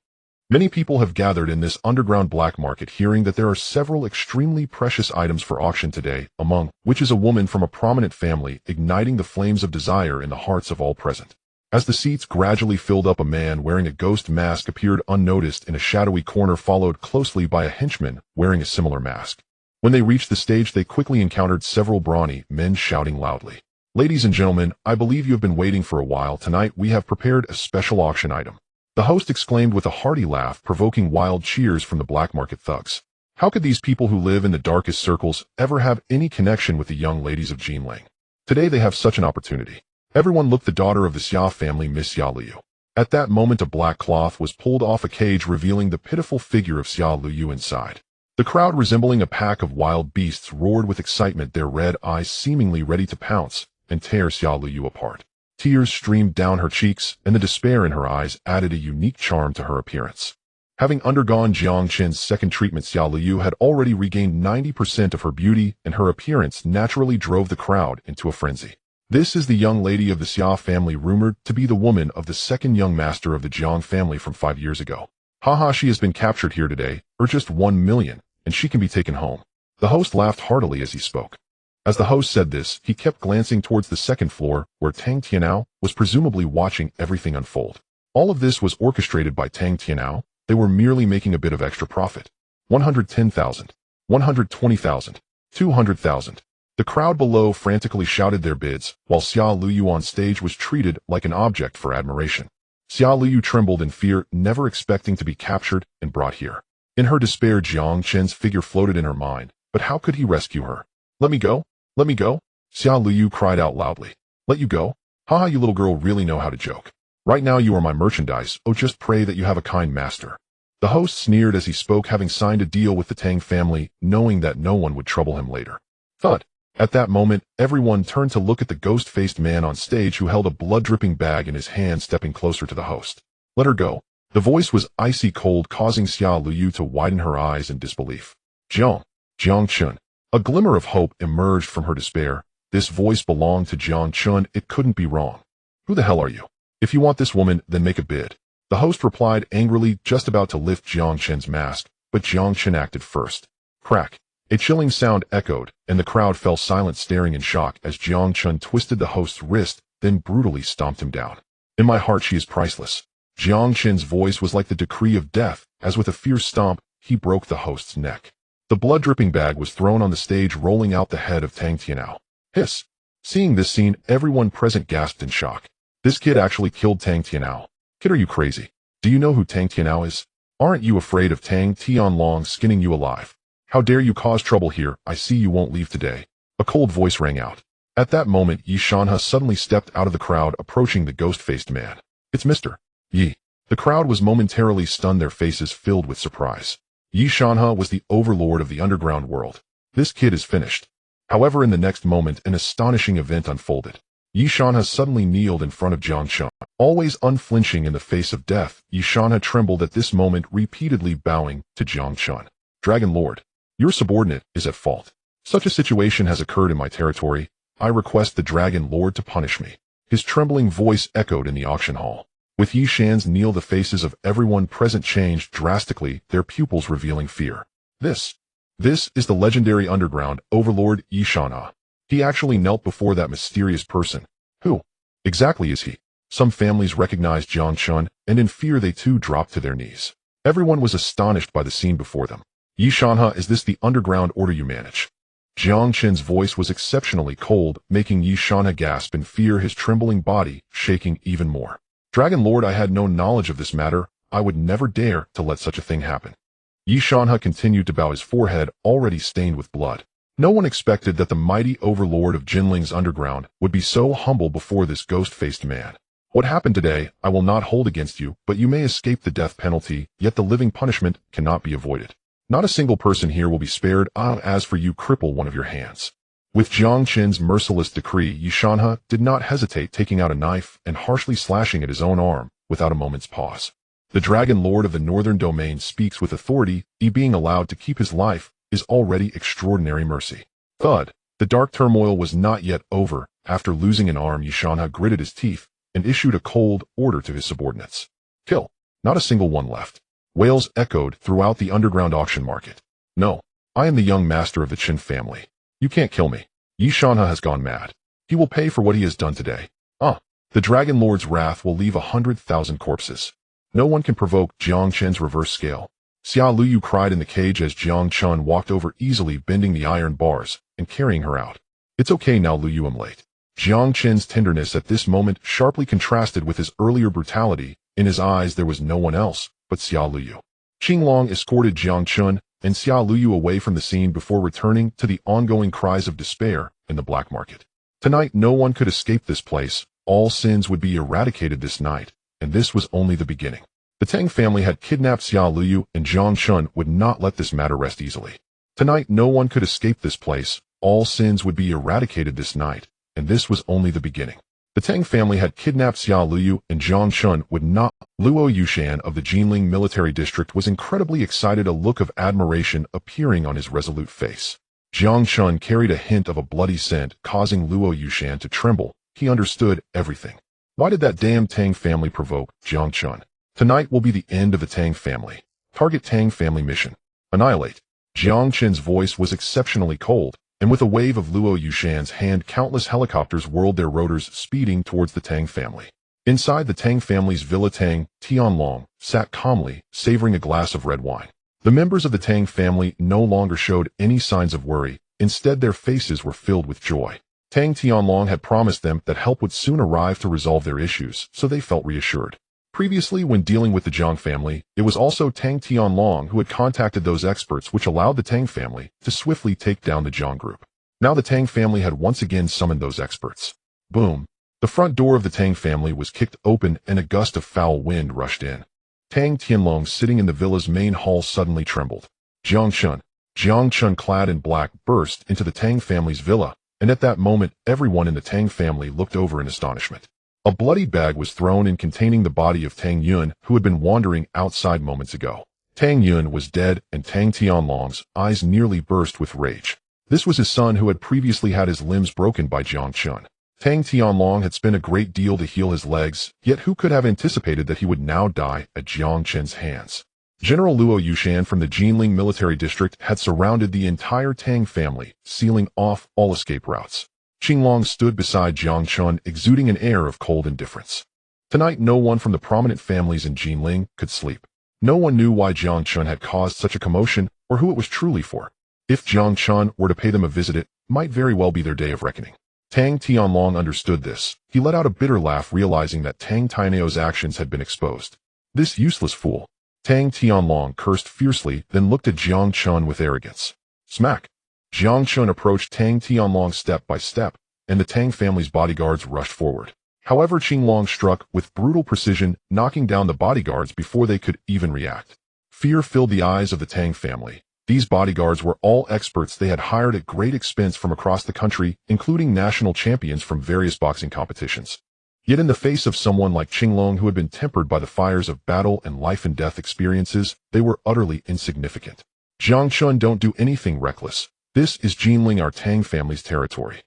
Many people have gathered in this underground black market, hearing that there are several extremely precious items for auction today, among which is a woman from a prominent family, igniting the flames of desire in the hearts of all present. As the seats gradually filled up, a man wearing a ghost mask appeared unnoticed in a shadowy corner, followed closely by a henchman wearing a similar mask. When they reached the stage, they quickly encountered several brawny men shouting loudly. Ladies and gentlemen, I believe you have been waiting for a while. Tonight we have prepared a special auction item. The host exclaimed with a hearty laugh, provoking wild cheers from the black market thugs. How could these people who live in the darkest circles ever have any connection with the young ladies of Jinling? Today they have such an opportunity. Everyone looked. The daughter of the Xia family, Miss Xia Liu. At that moment, a black cloth was pulled off a cage, revealing the pitiful figure of Xia Liu inside. The crowd, resembling a pack of wild beasts, roared with excitement, their red eyes seemingly ready to pounce and tear Xia Liu apart. Tears streamed down her cheeks, and the despair in her eyes added a unique charm to her appearance. Having undergone Jiang Chen's second treatment, Xia Liu had already regained 90% of her beauty, and her appearance naturally drove the crowd into a frenzy. This is the young lady of the Xia family, rumored to be the woman of the second young master of the Jiang family from 5 years ago. Haha, she has been captured here today, or just 1 million, and she can be taken home. The host laughed heartily as he spoke. As the host said this, he kept glancing towards the second floor, where Tang Tianao was presumably watching everything unfold. All of this was orchestrated by Tang Tianao. They were merely making a bit of extra profit. 110,000, 120,000, 200,000. The crowd below frantically shouted their bids, while Xia Liu on stage was treated like an object for admiration. Xia Liu trembled in fear, never expecting to be captured and brought here. In her despair, Jiang Chen's figure floated in her mind, but how could he rescue her? Let me go! Let me go! Xia Liu cried out loudly. Let you go? Haha, you little girl really know how to joke. Right now you are my merchandise. Oh, just pray that you have a kind master. The host sneered as he spoke, having signed a deal with the Tang family, knowing that no one would trouble him later. Thud! At that moment, everyone turned to look at the ghost-faced man on stage, who held a blood-dripping bag in his hand, stepping closer to the host. Let her go. The voice was icy cold, causing Xia Liu to widen her eyes in disbelief. Jiang Chen. A glimmer of hope emerged from her despair. This voice belonged to Jiang Chen. It couldn't be wrong. Who the hell are you? If you want this woman, then make a bid. The host replied angrily, just about to lift Jiang Chen's mask, but Jiang Chen acted first. Crack. A chilling sound echoed, and the crowd fell silent, staring in shock as Jiang Chen twisted the host's wrist, then brutally stomped him down. In my heart, she is priceless. Jiang Chen's voice was like the decree of death, as with a fierce stomp, he broke the host's neck. The blood-dripping bag was thrown on the stage, rolling out the head of Tang Tianao. Hiss! Seeing this scene, everyone present gasped in shock. This kid actually killed Tang Tianao. Kid, are you crazy? Do you know who Tang Tianao is? Aren't you afraid of Tang Tianlong skinning you alive? How dare you cause trouble here? I see you won't leave today. A cold voice rang out. At that moment, Yi Shanhe suddenly stepped out of the crowd, approaching the ghost-faced man. It's Mr. Yi. The crowd was momentarily stunned, their faces filled with surprise. Yi Shanhe was the overlord of the underground world. This kid is finished. However, in the next moment, an astonishing event unfolded. Yi Shanhe suddenly kneeled in front of Jiang Chen. Always unflinching in the face of death, Yi Shanhe trembled at this moment, repeatedly bowing to Jiang Chen. Dragon Lord, your subordinate is at fault. Such a situation has occurred in my territory. I request the Dragon Lord to punish me. His trembling voice echoed in the auction hall. With Yi Shan's kneel, the faces of everyone present changed drastically, their pupils revealing fear. This is the legendary underground overlord Yi Shanhe. He actually knelt before that mysterious person. Who exactly is he? Some families recognized Jiang Chen, and in fear they too dropped to their knees. Everyone was astonished by the scene before them. Yi Shanhe, is this the underground order you manage? Jiang Chen's voice was exceptionally cold, making Yi Shanhe gasp in fear, his trembling body shaking even more. Dragon Lord, I had no knowledge of this matter. I would never dare to let such a thing happen. Yi Shanhe continued to bow, his forehead already stained with blood. No one expected that the mighty overlord of Jinling's underground would be so humble before this ghost-faced man. What happened today, I will not hold against you, but you may escape the death penalty, yet the living punishment cannot be avoided. Not a single person here will be spared. As for you, cripple one of your hands. With Jiang Chen's merciless decree, Yi Shanhe did not hesitate, taking out a knife and harshly slashing at his own arm without a moment's pause. The Dragon Lord of the Northern Domain speaks with authority. He being allowed to keep his life is already extraordinary mercy. Thud. The dark turmoil was not yet over. After losing an arm, Yi Shanhe gritted his teeth and issued a cold order to his subordinates. Kill. Not a single one left. Wails echoed throughout the underground auction market. No, I am the young master of the Chen family. You can't kill me. Yi Shanhe has gone mad. He will pay for what he has done today. The Dragon Lord's wrath will leave 100,000 corpses. No one can provoke Jiang Chen's reverse scale. Xia Luyu cried in the cage as Jiang Chen walked over, easily bending the iron bars and carrying her out. It's okay now, Luyu, I'm late. Jiang Chen's tenderness at this moment sharply contrasted with his earlier brutality. In his eyes there was no one else but Xia Luyu. Qinglong escorted Jiang Chen and Xia Luyu away from the scene before returning to the ongoing cries of despair in the black market. Tonight no one could escape this place. All sins would be eradicated this night, and this was only the beginning. The Tang family had kidnapped Xia Luyu, and Jiang Chen would not let this matter rest easily. Tonight no one could escape this place. All sins would be eradicated this night, and this was only the beginning. The Tang family had kidnapped Xia Luyu, and Jiang Chen would not. Luo Yushan of the Jinling military district was incredibly excited, a look of admiration appearing on his resolute face. Jiang Chen carried a hint of a bloody scent, causing Luo Yushan to tremble. He understood everything. Why did that damn Tang family provoke Jiang Chen? Tonight will be the end of the Tang family. Target Tang family mission. Annihilate. Jiang Chen's voice was exceptionally cold, and with a wave of Luo Yushan's hand, countless helicopters whirled their rotors, speeding towards the Tang family. Inside the Tang family's villa, Tang Tianlong sat calmly, savoring a glass of red wine. The members of the Tang family no longer showed any signs of worry. Instead, their faces were filled with joy. Tang Tianlong had promised them that help would soon arrive to resolve their issues, so they felt reassured. Previously, when dealing with the Jiang family, it was also Tang Tianlong who had contacted those experts, which allowed the Tang family to swiftly take down the Jiang group. Now the Tang family had once again summoned those experts. Boom. The front door of the Tang family was kicked open and a gust of foul wind rushed in. Tang Tianlong, sitting in the villa's main hall, suddenly trembled. Jiang Chen, clad in black, burst into the Tang family's villa, and at that moment everyone in the Tang family looked over in astonishment. A bloody bag was thrown in containing the body of Tang Yun, who had been wandering outside moments ago. Tang Yun was dead, and Tang Tianlong's eyes nearly burst with rage. This was his son, who had previously had his limbs broken by Jiang Chen. Tang Tianlong had spent a great deal to heal his legs, yet who could have anticipated that he would now die at Jiang Chen's hands? General Luo Yushan from the Jinling military district had surrounded the entire Tang family, sealing off all escape routes. Qinglong stood beside Jiang Chen, exuding an air of cold indifference. Tonight no one from the prominent families in Jinling could sleep. No one knew why Jiang Chen had caused such a commotion, or who it was truly for. If Jiang Chen were to pay them a visit, it might very well be their day of reckoning. Tang Tianlong understood this. He let out a bitter laugh, realizing that Tang Taineo's actions had been exposed. This useless fool. Tang Tianlong cursed fiercely, then looked at Jiang Chen with arrogance. Smack! Jiang Chen approached Tang Tianlong step by step, and the Tang family's bodyguards rushed forward. However, Qinglong struck with brutal precision, knocking down the bodyguards before they could even react. Fear filled the eyes of the Tang family. These bodyguards were all experts they had hired at great expense from across the country, including national champions from various boxing competitions. Yet in the face of someone like Qinglong who had been tempered by the fires of battle and life-and-death experiences, they were utterly insignificant. Jiang Chen, don't do anything reckless. This is Jinling, our Tang family's territory.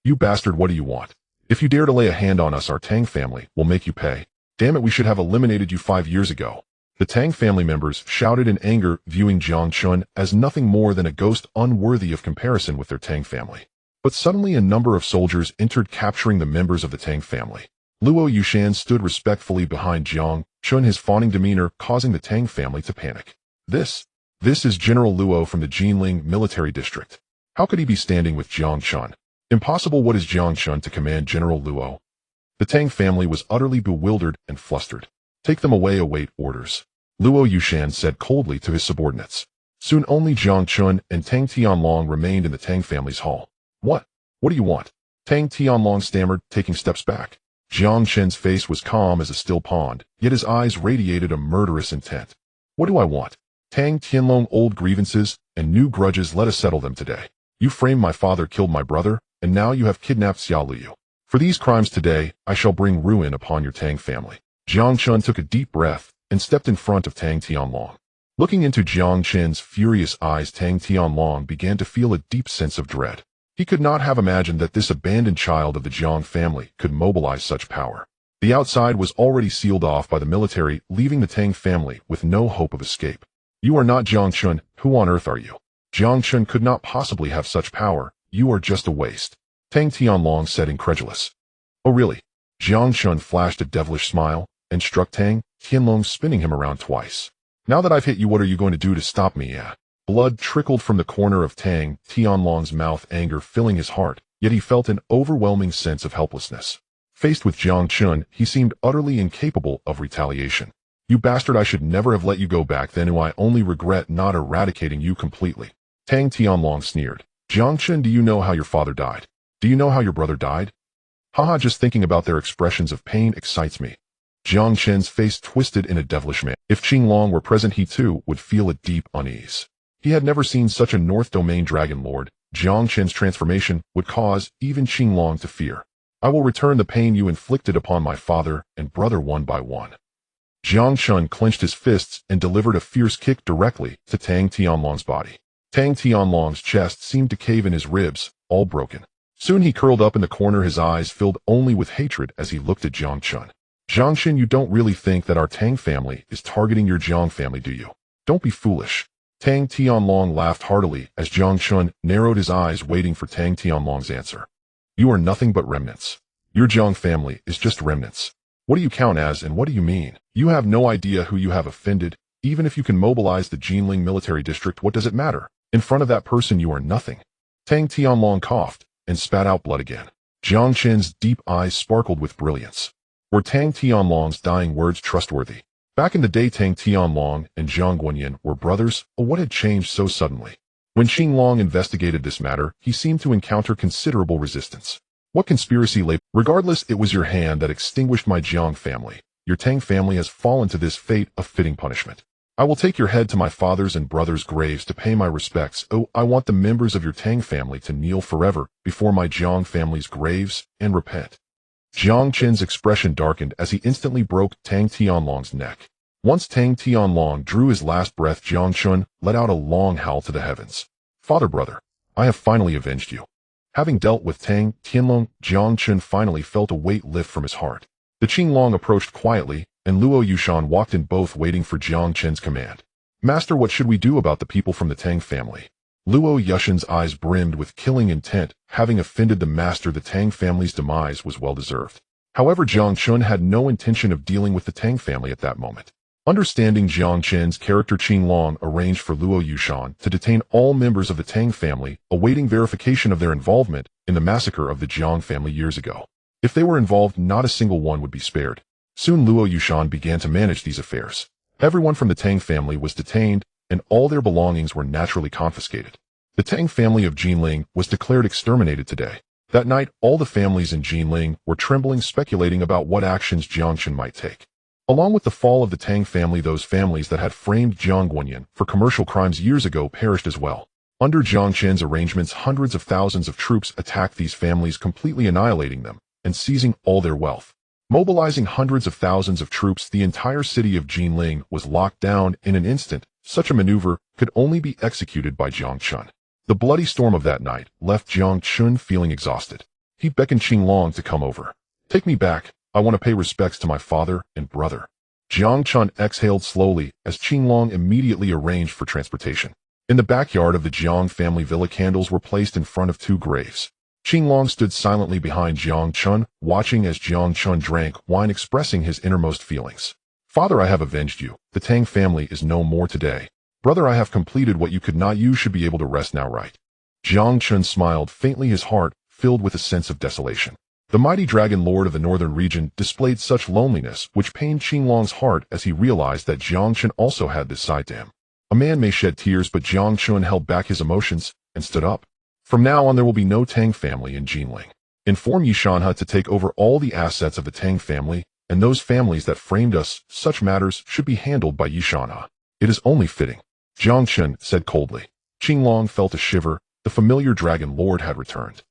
You bastard, what do you want? If you dare to lay a hand on us, our Tang family will make you pay. Damn it, we should have eliminated you 5 years ago. The Tang family members shouted in anger, viewing Jiang Chen as nothing more than a ghost unworthy of comparison with their Tang family. But suddenly a number of soldiers entered, capturing the members of the Tang family. Luo Yushan stood respectfully behind Jiang Chen, his fawning demeanor causing the Tang family to panic. This is General Luo from the Jinling military district. How could he be standing with Jiang Chen? Impossible. What is Jiang Chen to command General Luo? The Tang family was utterly bewildered and flustered. Take them away, await orders, Luo Yushan said coldly to his subordinates. Soon only Jiang Chen and Tang Tianlong remained in the Tang family's hall. What do you want? Tang Tianlong stammered, taking steps back. Jiang Chen's face was calm as a still pond, yet his eyes radiated a murderous intent. What do I want? Tang Tianlong, old grievances and new grudges, let us settle them today. You framed my father, killed my brother, and now you have kidnapped Xiao Liu. For these crimes today, I shall bring ruin upon your Tang family. Jiang Chen took a deep breath and stepped in front of Tang Tianlong. Looking into Jiang Chen's furious eyes, Tang Tianlong began to feel a deep sense of dread. He could not have imagined that this abandoned child of the Jiang family could mobilize such power. The outside was already sealed off by the military, leaving the Tang family with no hope of escape. You are not Jiang Chen. Who on earth are you? Jiang Chen could not possibly have such power. You are just a waste, Tang Tianlong said, incredulous. Oh really? Jiang Chen flashed a devilish smile and struck Tang Tianlong, spinning him around twice. Now that I've hit you, what are you going to do to stop me? Blood trickled from the corner of Tang Tianlong's mouth, anger filling his heart, yet he felt an overwhelming sense of helplessness. Faced with Jiang Chen, he seemed utterly incapable of retaliation. You bastard, I should never have let you go back then. I only regret not eradicating you completely. Tang Tianlong sneered. Jiang Chen, do you know how your father died? Do you know how your brother died? Haha, just thinking about their expressions of pain excites me. Jiang Chen's face twisted in a devilish manner. If Qinglong were present, he too would feel a deep unease. He had never seen such a North Domain Dragon Lord. Jiang Chen's transformation would cause even Qinglong to fear. I will return the pain you inflicted upon my father and brother one by one. Jiang Chen clenched his fists and delivered a fierce kick directly to Tang Tianlong's body. Tang Tianlong's chest seemed to cave in, his ribs all broken. Soon he curled up in the corner, his eyes filled only with hatred as he looked at Jiang Chen. Jiang Chen, you don't really think that our Tang family is targeting your Jiang family, do you? Don't be foolish. Tang Tianlong laughed heartily as Jiang Chen narrowed his eyes, waiting for Tang Tianlong's answer. You are nothing but remnants. Your Jiang family is just remnants. What do you count as, and what do you mean? You have no idea who you have offended. Even if you can mobilize the Jinling military district, what does it matter? In front of that person, you are nothing. Tang Tianlong coughed and spat out blood again. Jiang Chen's deep eyes sparkled with brilliance. Were Tang Tianlong's dying words trustworthy? Back in the day, Tang Tianlong and Jiang Guanyin were brothers. What had changed so suddenly? When Qinglong investigated this matter, he seemed to encounter considerable resistance. What conspiracy lay? Regardless, it was your hand that extinguished my Jiang family. Your Tang family has fallen to this fate, a fitting punishment. I will take your head to my father's and brother's graves to pay my respects. Oh, I want the members of your Tang family to kneel forever before my Jiang family's graves and repent. Jiang Chen's expression darkened as he instantly broke Tang Tianlong's neck. Once Tang Tianlong drew his last breath, Jiang Chen let out a long howl to the heavens. Father, brother, I have finally avenged you. Having dealt with Tang Tianlong, Jiang Chen finally felt a weight lift from his heart. The Qinglong approached quietly, and Luo Yushan walked in, both waiting for Jiang Chen's command. Master, what should we do about the people from the Tang family? Luo Yushan's eyes brimmed with killing intent. Having offended the master, the Tang family's demise was well deserved. However, Jiang Chen had no intention of dealing with the Tang family at that moment. Understanding Jiang Chen's character, Qinglong arranged for Luo Yushan to detain all members of the Tang family, awaiting verification of their involvement in the massacre of the Jiang family years ago. If they were involved, not a single one would be spared. Soon Luo Yushan began to manage these affairs. Everyone from the Tang family was detained, and all their belongings were naturally confiscated. The Tang family of Jinling was declared exterminated today. That night, all the families in Jinling were trembling, speculating about what actions Jiang Chen might take. Along with the fall of the Tang family, those families that had framed Jiang Guanyin for commercial crimes years ago perished as well. Under Jiang Chen's arrangements, hundreds of thousands of troops attacked these families, completely annihilating them and seizing all their wealth. Mobilizing hundreds of thousands of troops, the entire city of Jinling was locked down in an instant. Such a maneuver could only be executed by Jiang Chen. The bloody storm of that night left Jiang Chen feeling exhausted. He beckoned Qinglong to come over. "Take me back. I want to pay respects to my father and brother." Jiang Chen exhaled slowly as Qinglong immediately arranged for transportation. In the backyard of the Jiang family villa, candles were placed in front of two graves. Qinglong stood silently behind Jiang Chen, watching as Jiang Chen drank wine, expressing his innermost feelings. "Father, I have avenged you. The Tang family is no more today. Brother, I have completed what you could not. You should be able to rest now, right?" Jiang Chen smiled faintly, his heart filled with a sense of desolation. The mighty dragon lord of the northern region displayed such loneliness which pained Qinglong's heart as he realized that Jiang Chen also had this side to him. A man may shed tears, but Jiang Chen held back his emotions and stood up. "From now on, there will be no Tang family in Jinling. Inform Yishanha to take over all the assets of the Tang family, and those families that framed us. Such matters should be handled by Yishanha. It is only fitting," Jiang Chen said coldly. Qinglong felt a shiver. The familiar dragon lord had returned.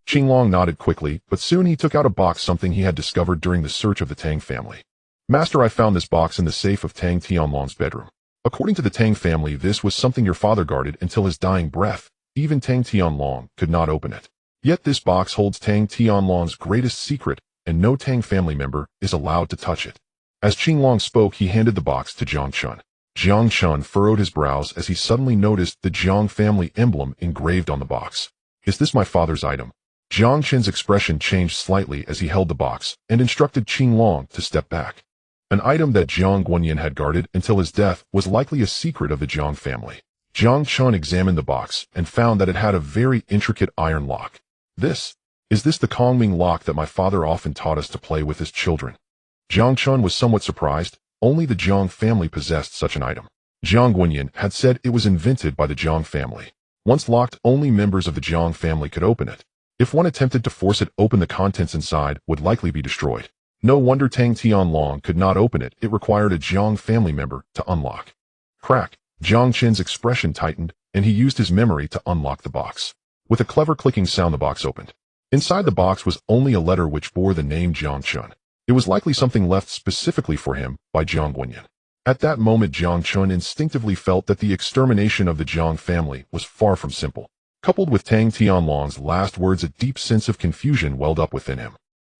Qinglong nodded quickly, but soon he took out a box, something he had discovered during the search of the Tang family. "Master, I found this box in the safe of Tang Tianlong's bedroom. According to the Tang family, this was something your father guarded until his dying breath. Even Tang Tianlong could not open it. Yet this box holds Tang Tianlong's greatest secret, and no Tang family member is allowed to touch it." As Qinglong spoke, he handed the box to Jiang Chen. Jiang Chen furrowed his brows as he suddenly noticed the Jiang family emblem engraved on the box. "Is this my father's item?" Jiang Chen's expression changed slightly as he held the box and instructed Qinglong to step back. An item that Jiang Guanyin had guarded until his death was likely a secret of the Jiang family. Jiang Chen examined the box and found that it had a very intricate iron lock. Is this the Kongming lock that my father often taught us to play with as children?" Jiang Chen was somewhat surprised. Only the Jiang family possessed such an item. Jiang Guanyin had said it was invented by the Jiang family. Once locked, only members of the Jiang family could open it. If one attempted to force it open, the contents inside would likely be destroyed. No wonder Tang Tianlong could not open it. It required a Jiang family member to unlock. Crack! Jiang Chen's expression tightened, and he used his memory to unlock the box. With a clever clicking sound, the box opened. Inside the box was only a letter which bore the name Jiang Chen. It was likely something left specifically for him by Jiang Guanyin. At that moment, Jiang Chen instinctively felt that the extermination of the Jiang family was far from simple. Coupled with Tang Tianlong's last words, a deep sense of confusion welled up within him.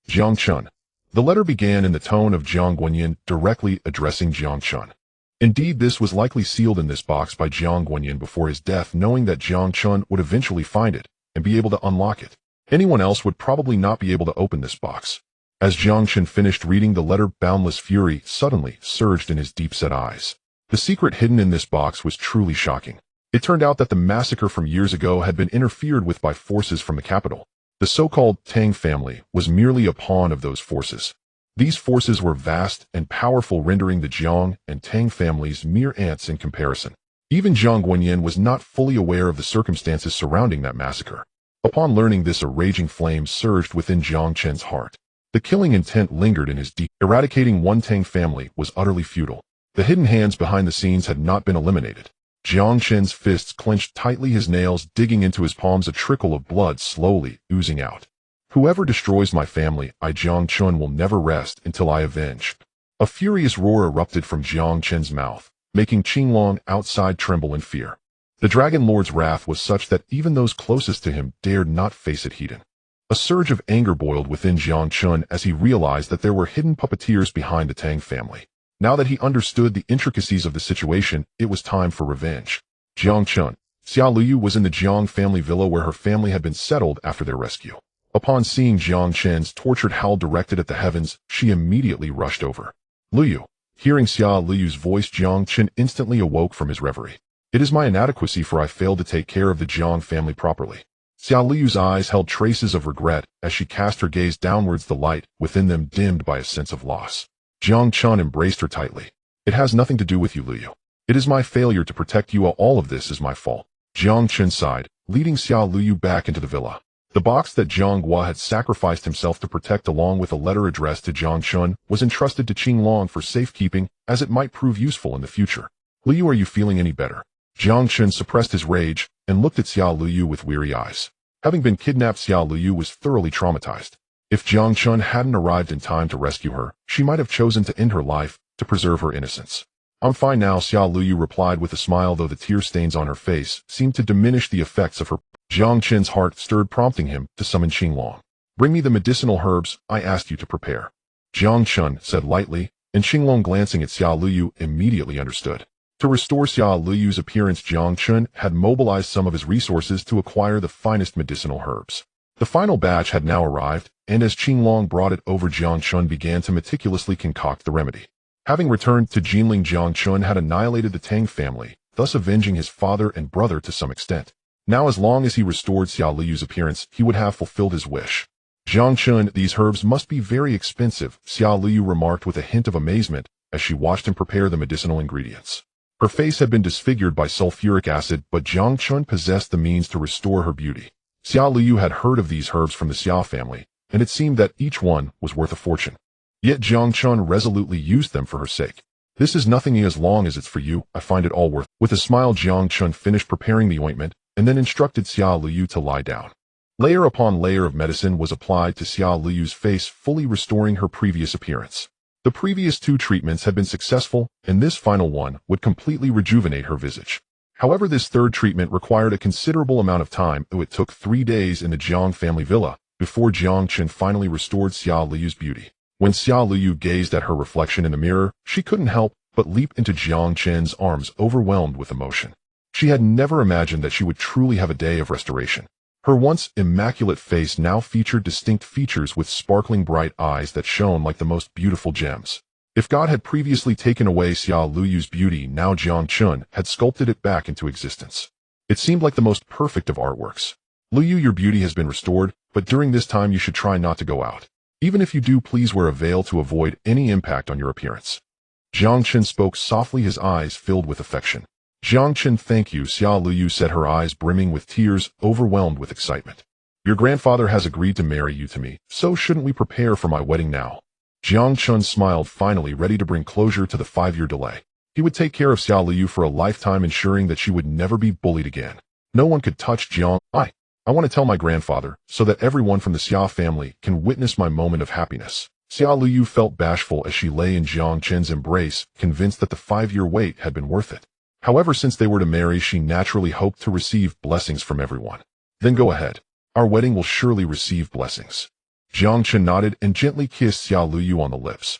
"Jiang Chen." The letter began in the tone of Jiang Guanyin, directly addressing Jiang Chen. Indeed, this was likely sealed in this box by Jiang Guanyin before his death, knowing that Jiang Chen would eventually find it and be able to unlock it. Anyone else would probably not be able to open this box. As Jiang Chen finished reading the letter, boundless fury suddenly surged in his deep-set eyes. The secret hidden in this box was truly shocking. It turned out that the massacre from years ago had been interfered with by forces from the capital. The so-called Tang family was merely a pawn of those forces. These forces were vast and powerful, rendering the Jiang and Tang families mere ants in comparison. Even Jiang Guanyin was not fully aware of the circumstances surrounding that massacre. Upon learning this, a raging flame surged within Jiang Chen's heart. The killing intent lingered in his deep. Eradicating one Tang family was utterly futile. The hidden hands behind the scenes had not been eliminated. Jiang Chen's fists clenched tightly, his nails digging into his palms, a trickle of blood slowly oozing out. "Whoever destroys my family, I, Jiang Chen, will never rest until I avenge." A furious roar erupted from Jiang Chen's mouth, making Qinglong outside tremble in fear. The Dragon Lord's wrath was such that even those closest to him dared not face it heated. A surge of anger boiled within Jiang Chen as he realized that there were hidden puppeteers behind the Tang family. Now that he understood the intricacies of the situation, it was time for revenge. Jiang Chen. Xia Luyu was in the Jiang family villa where her family had been settled after their rescue. Upon seeing Jiang Chen's tortured howl directed at the heavens, she immediately rushed over. "Luyu." Hearing Xia Luyu's voice, Jiang Chen instantly awoke from his reverie. "It is my inadequacy, for I failed to take care of the Jiang family properly." Xia Luyu's eyes held traces of regret as she cast her gaze downwards, the light within them dimmed by a sense of loss. Jiang Chen embraced her tightly. It has nothing to do with you, Liu. It is my failure to protect you. All of this is my fault. Jiang Chen sighed, leading Xiao Liu back into the villa. The box that Jiang Hua had sacrificed himself to protect along with a letter addressed to Jiang Chen was entrusted to Qing Long for safekeeping, as it might prove useful in the future. Liu, are you feeling any better? Jiang Chen suppressed his rage and looked at Xiao Liu with weary eyes. Having been kidnapped, Xiao Liu was thoroughly traumatized. If Jiang Chen hadn't arrived in time to rescue her, she might have chosen to end her life to preserve her innocence. I'm fine now, Xiao Liu replied with a smile, though the tear stains on her face seemed to diminish the effects of her. Jiang Chen's heart stirred, prompting him to summon Qing Long. Bring me the medicinal herbs I asked you to prepare. Jiang Chen said lightly, and Qing Long, glancing at Xiao Liu, immediately understood. To restore Xiao Liu's appearance, Jiang Chen had mobilized some of his resources to acquire the finest medicinal herbs. The final batch had now arrived, and as Qing Long brought it over, Jiang Chen began to meticulously concoct the remedy. Having returned to Jinling, Jiang Chen had annihilated the Tang family, thus avenging his father and brother to some extent. Now, as long as he restored Xiao Liu's appearance, he would have fulfilled his wish. Jiang Chen, these herbs must be very expensive, Xiao Liu remarked with a hint of amazement as she watched him prepare the medicinal ingredients. Her face had been disfigured by sulfuric acid, but Jiang Chen possessed the means to restore her beauty. Xiao Liu had heard of these herbs from the Xiao family, and it seemed that each one was worth a fortune. Yet Jiang Chen resolutely used them for her sake. This is nothing, as long as it's for you, I find it all worth. With a smile, Jiang Chen finished preparing the ointment, and then instructed Xiao Liu to lie down. Layer upon layer of medicine was applied to Xiao Liu's face, fully restoring her previous appearance. The previous 2 treatments had been successful, and this final one would completely rejuvenate her visage. However, this 3rd treatment required a considerable amount of time. It took 3 days in the Jiang family villa before Jiang Chen finally restored Xiao Liu's beauty. When Xiao Liu gazed at her reflection in the mirror, she couldn't help but leap into Jiang Chen's arms, overwhelmed with emotion. She had never imagined that she would truly have a day of restoration. Her once immaculate face now featured distinct features with sparkling bright eyes that shone like the most beautiful gems. If God had previously taken away Xiao Liu's beauty, now Jiang Chen had sculpted it back into existence. It seemed like the most perfect of artworks. Liu, your beauty has been restored, but during this time you should try not to go out. Even if you do, please wear a veil to avoid any impact on your appearance. Jiang Chen spoke softly, his eyes filled with affection. Jiang Chen, thank you, Xiao Liu said, her eyes brimming with tears, overwhelmed with excitement. Your grandfather has agreed to marry you to me, so shouldn't we prepare for my wedding now? Jiang Chen smiled, finally ready to bring closure to the 5-year delay. He would take care of Xiao Liu for a lifetime, ensuring that she would never be bullied again. No one could touch Jiang. I want to tell my grandfather, so that everyone from the Xiao family can witness my moment of happiness. Xiao Liu felt bashful as she lay in Jiang Chen's embrace, convinced that the 5-year wait had been worth it. However, since they were to marry, she naturally hoped to receive blessings from everyone. Then go ahead. Our wedding will surely receive blessings. Jiang Chen nodded and gently kissed Xiao Liu on the lips.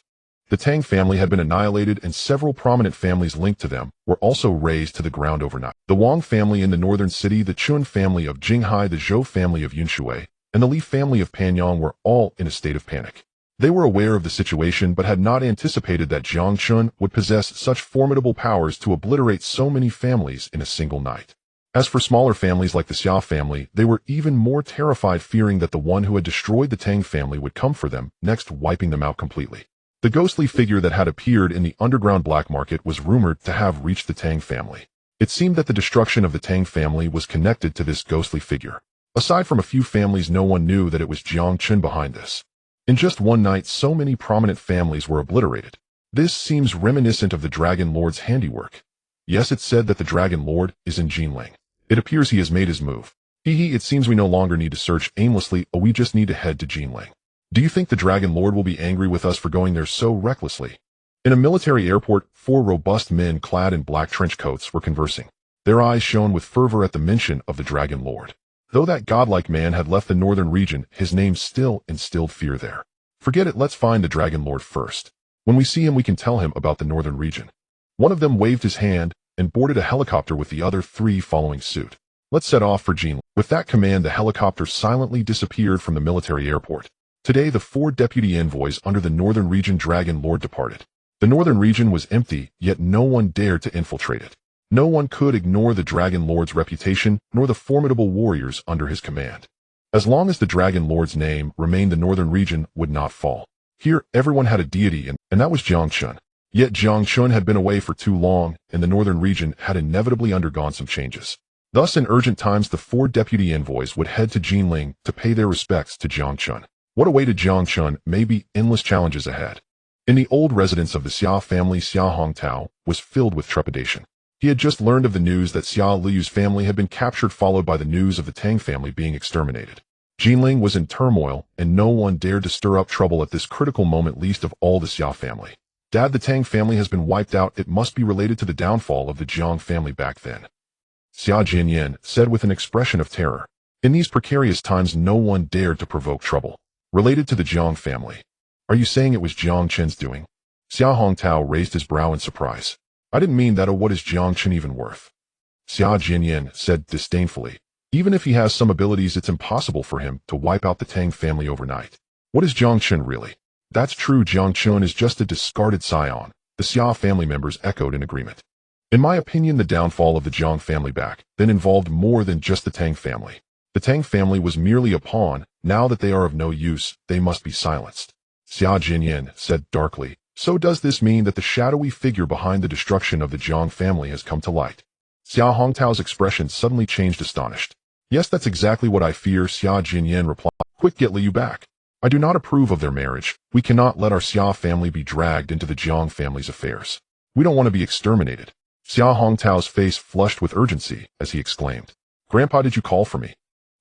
The Tang family had been annihilated, and several prominent families linked to them were also razed to the ground overnight. The Wang family in the northern city, the Chun family of Jinghai, the Zhou family of Yunshui, and the Li family of Panyang were all in a state of panic. They were aware of the situation, but had not anticipated that Jiang Chen would possess such formidable powers to obliterate so many families in a single night. As for smaller families like the Xiao family, they were even more terrified, fearing that the one who had destroyed the Tang family would come for them, next wiping them out completely. The ghostly figure that had appeared in the underground black market was rumored to have reached the Tang family. It seemed that the destruction of the Tang family was connected to this ghostly figure. Aside from a few families, no one knew that it was Jiang Chen behind this. In just one night, so many prominent families were obliterated. This seems reminiscent of the Dragon Lord's handiwork. Yes, it's said that the Dragon Lord is in Jinling. It appears he has made his move. It seems we no longer need to search aimlessly, we just need to head to Jinling. Do you think the Dragon Lord will be angry with us for going there so recklessly? In a military airport, 4 robust men clad in black trench coats were conversing. Their eyes shone with fervor at the mention of the Dragon Lord. Though that godlike man had left the northern region, his name still instilled fear there. Forget it, let's find the Dragon Lord first. When we see him, we can tell him about the northern region. One of them waved his hand and boarded a helicopter, with the other 3 following suit. Let's set off for Jinling. With that command, the helicopter silently disappeared from the military airport. Today, the 4 deputy envoys under the northern region Dragon Lord departed. The northern region was empty, yet no one dared to infiltrate it. No one could ignore the Dragon Lord's reputation, nor the formidable warriors under his command. As long as the Dragon Lord's name remained, the northern region would not fall. Here, everyone had a deity, and that was Jiang Chen. Yet Jiang Chen had been away for too long, and the northern region had inevitably undergone some changes. Thus, in urgent times, the 4 deputy envoys would head to Jinling to pay their respects to Jiang Chen. What awaited Jiang Chen may be endless challenges ahead. In the old residence of the Xia family, Xia Hongtao was filled with trepidation. He had just learned of the news that Xia Liyu's family had been captured, followed by the news of the Tang family being exterminated. Jinling was in turmoil, and no one dared to stir up trouble at this critical moment, least of all the Xia family. Dad, the Tang family has been wiped out. It must be related to the downfall of the Jiang family back then, Xia Jinyan said with an expression of terror. In these precarious times, no one dared to provoke trouble. Related to the Jiang family. Are you saying it was Jiang Chen's doing? Xia Hongtao raised his brow in surprise. I didn't mean that. Oh, what is Jiang Chen even worth? Xia Jinyan said disdainfully. Even if he has some abilities, it's impossible for him to wipe out the Tang family overnight. What is Jiang Chen really? That's true, Jiang Chen is just a discarded scion. The Xia family members echoed in agreement. In my opinion, the downfall of the Jiang family back then involved more than just the Tang family. The Tang family was merely a pawn. Now that they are of no use, they must be silenced. Xia Jinyan said darkly. So does this mean that the shadowy figure behind the destruction of the Jiang family has come to light? Xia Hongtao's expression suddenly changed, astonished. Yes, that's exactly what I fear, Xia Jinyan replied. Quick, get Liu back. I do not approve of their marriage. We cannot let our Xia family be dragged into the Jiang family's affairs. We don't want to be exterminated. Xia Hongtao's face flushed with urgency as he exclaimed. Grandpa, did you call for me?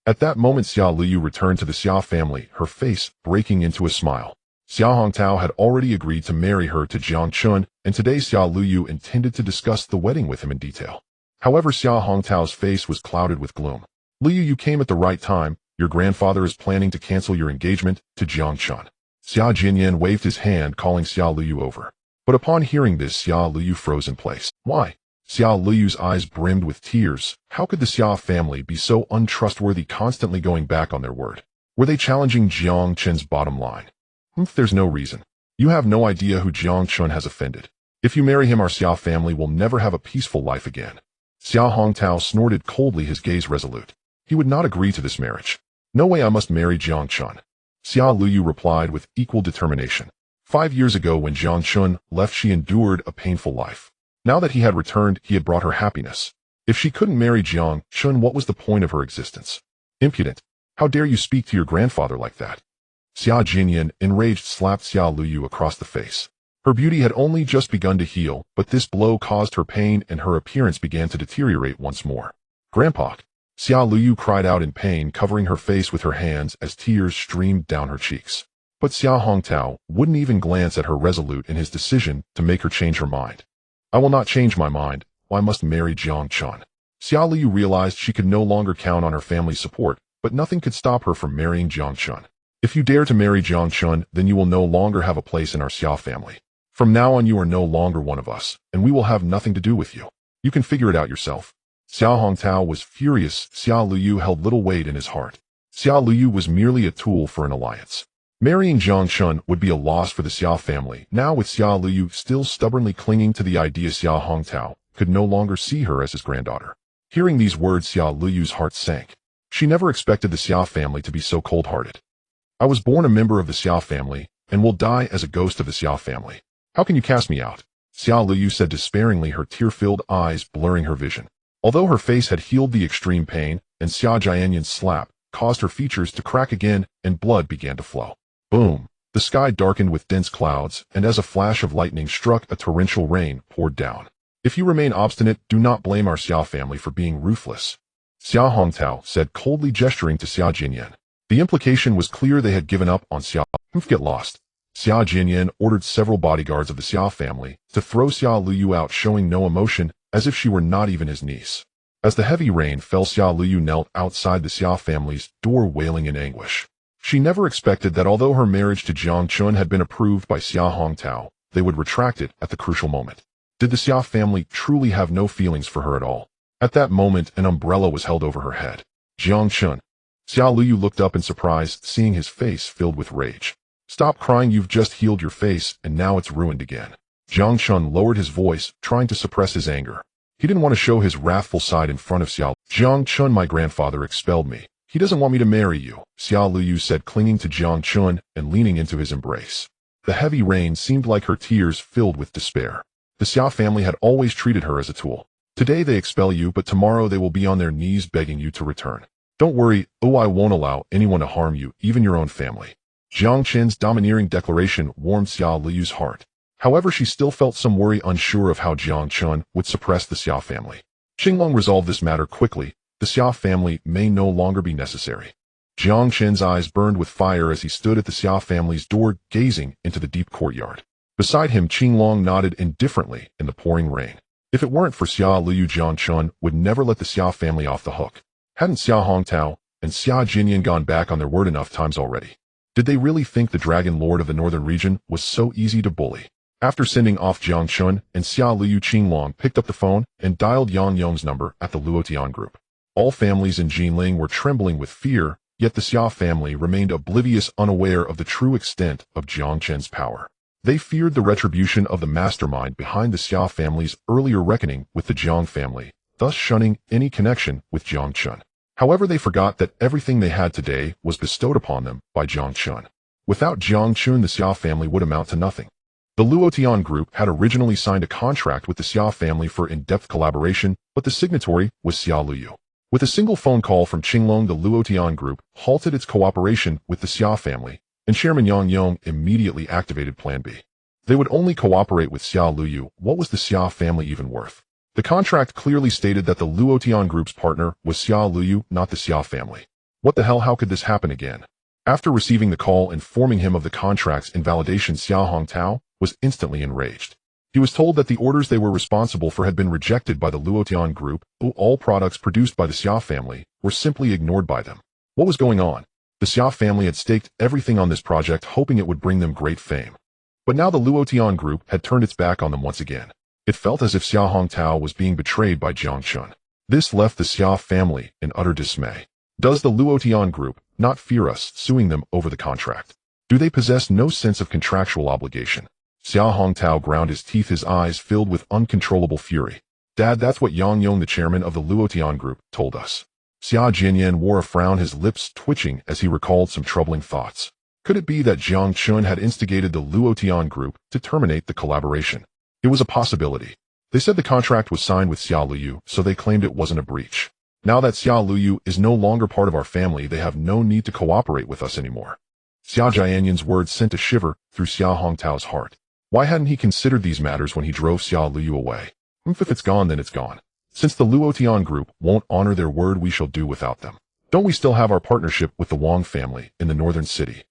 At that moment, Xia Liu returned to the Xia family, her face breaking into a smile. Xia Hongtao had already agreed to marry her to Jiang Chen, and today Xia Liu intended to discuss the wedding with him in detail. However, Xia Hongtao's face was clouded with gloom. Liu, you came at the right time. Your grandfather is planning to cancel your engagement to Jiang Chen. Xia Jinyan waved his hand, calling Xia Liu over. But upon hearing this, Xia Liu froze in place. Why? Xia Liu's eyes brimmed with tears. How could the Xia family be so untrustworthy, constantly going back on their word? Were they challenging Jiang Chen's bottom line? There's no reason. You have no idea who Jiang Chen has offended. If you marry him, our Xia family will never have a peaceful life again. Xia Hongtao snorted coldly, his gaze resolute. He would not agree to this marriage. No way, I must marry Jiang Chen. Xia Liu replied with equal determination. 5 years ago, when Jiang Chen left, she endured a painful life. Now that he had returned, he had brought her happiness. If she couldn't marry Jiang Chen, what was the point of her existence? Impudent! How dare you speak to your grandfather like that? Xia Jinyan, enraged, slapped Xia Liu across the face. Her beauty had only just begun to heal, but this blow caused her pain, and her appearance began to deteriorate once more. Grandpa! Xia Liu cried out in pain, covering her face with her hands as tears streamed down her cheeks. But Xia Hongtao wouldn't even glance at her, resolute in his decision to make her change her mind. I will not change my mind. I must marry Jiang Chen. Xia Liu realized she could no longer count on her family's support, but nothing could stop her from marrying Jiang Chen. If you dare to marry Jiang Chen, then you will no longer have a place in our Xia family. From now on, you are no longer one of us, and we will have nothing to do with you. You can figure it out yourself. Xia Hongtao was furious. Xia Liu held little weight in his heart. Xia Liu was merely a tool for an alliance. Marrying Jiang Chen would be a loss for the Xia family. Now, with Xia Liu still stubbornly clinging to the idea, Xia Hongtao could no longer see her as his granddaughter. Hearing these words, Xia Liu's heart sank. She never expected the Xia family to be so cold-hearted. I was born a member of the Xia family, and will die as a ghost of the Xia family. How can you cast me out? Xia Liu said despairingly, her tear-filled eyes blurring her vision. Although her face had healed the extreme pain, and Xia Jianyan's slap caused her features to crack again, and blood began to flow. Boom! The sky darkened with dense clouds, and as a flash of lightning struck, a torrential rain poured down. If you remain obstinate, do not blame our Xia family for being ruthless, Xia Hongtao said, coldly gesturing to Xia Jinyan. The implication was clear: they had given up on Xia. Get lost. Xia Jinyan ordered several bodyguards of the Xia family to throw Xia Liu out, showing no emotion, as if she were not even his niece. As the heavy rain fell, Xia Liu knelt outside the Xia family's door, wailing in anguish. She never expected that although her marriage to Jiang Chen had been approved by Xia Hongtao, they would retract it at the crucial moment. Did the Xia family truly have no feelings for her at all? At that moment, an umbrella was held over her head. Jiang Chen. Xia Liu looked up in surprise, seeing his face filled with rage. Stop crying, you've just healed your face, and now it's ruined again. Jiang Chen lowered his voice, trying to suppress his anger. He didn't want to show his wrathful side in front of Xia. Jiang Chen, my grandfather expelled me. He doesn't want me to marry you, Xia Liu said, clinging to Jiang Chen and leaning into his embrace. The heavy rain seemed like her tears filled with despair. The Xia family had always treated her as a tool. Today they expel you, but tomorrow they will be on their knees begging you to return. Don't worry, I won't allow anyone to harm you, even your own family. Jiang Chen's domineering declaration warmed Xia Liyu's heart. However, she still felt some worry, unsure of how Jiang Chen would suppress the Xia family. Qinglong resolved this matter quickly. The Xia family may no longer be necessary. Jiang Chen's eyes burned with fire as he stood at the Xia family's door, gazing into the deep courtyard. Beside him, Qinglong nodded indifferently in the pouring rain. If it weren't for Xia Liyu, Jiang Chen would never let the Xia family off the hook. Hadn't Xia Hongtao and Xia Jinyan gone back on their word enough times already? Did they really think the Dragon Lord of the Northern Region was so easy to bully? After sending off Jiang Chen and Xia Liyu, Qinglong picked up the phone and dialed Yang Yong's number at the Luotian group. All families in Jinling were trembling with fear, yet the Xia family remained oblivious, unaware of the true extent of Jiang Chen's power. They feared the retribution of the mastermind behind the Xia family's earlier reckoning with the Jiang family, thus shunning any connection with Jiang Chen. However, they forgot that everything they had today was bestowed upon them by Jiang Chen. Without Jiang Chen, the Xia family would amount to nothing. The Luotian group had originally signed a contract with the Xia family for in-depth collaboration, but the signatory was Xia Liyu. With a single phone call from Qinglong, the Luotian group halted its cooperation with the Xia family, and Chairman Yang Yong immediately activated Plan B. They would only cooperate with Xia Liyu. What was the Xia family even worth? The contract clearly stated that the Luotian group's partner was Xia Liyu, not the Xia family. What the hell, how could this happen again? After receiving the call informing him of the contract's invalidation, Xia Hongtao was instantly enraged. He was told that the orders they were responsible for had been rejected by the Luotian group. All products produced by the Xia family were simply ignored by them. What was going on? The Xia family had staked everything on this project, hoping it would bring them great fame. But now the Luotian group had turned its back on them once again. It felt as if Xia Hongtao was being betrayed by Jiang Chen. This left the Xia family in utter dismay. Does the Luotian group not fear us suing them over the contract? Do they possess no sense of contractual obligation? Xia Hongtao ground his teeth, his eyes filled with uncontrollable fury. Dad, that's what Yang Yong, the chairman of the Luotian group, told us. Xia Jinyan wore a frown, his lips twitching as he recalled some troubling thoughts. Could it be that Jiang Chen had instigated the Luotian group to terminate the collaboration? It was a possibility. They said the contract was signed with Xia Liyu, so they claimed it wasn't a breach. Now that Xia Liyu is no longer part of our family, they have no need to cooperate with us anymore. Xia Jianyan's words sent a shiver through Xia Hongtao's heart. Why hadn't he considered these matters when he drove Xia Liyu away? If it's gone, then it's gone. Since the Luotian group won't honor their word, we shall do without them. Don't we still have our partnership with the Wang family in the northern city?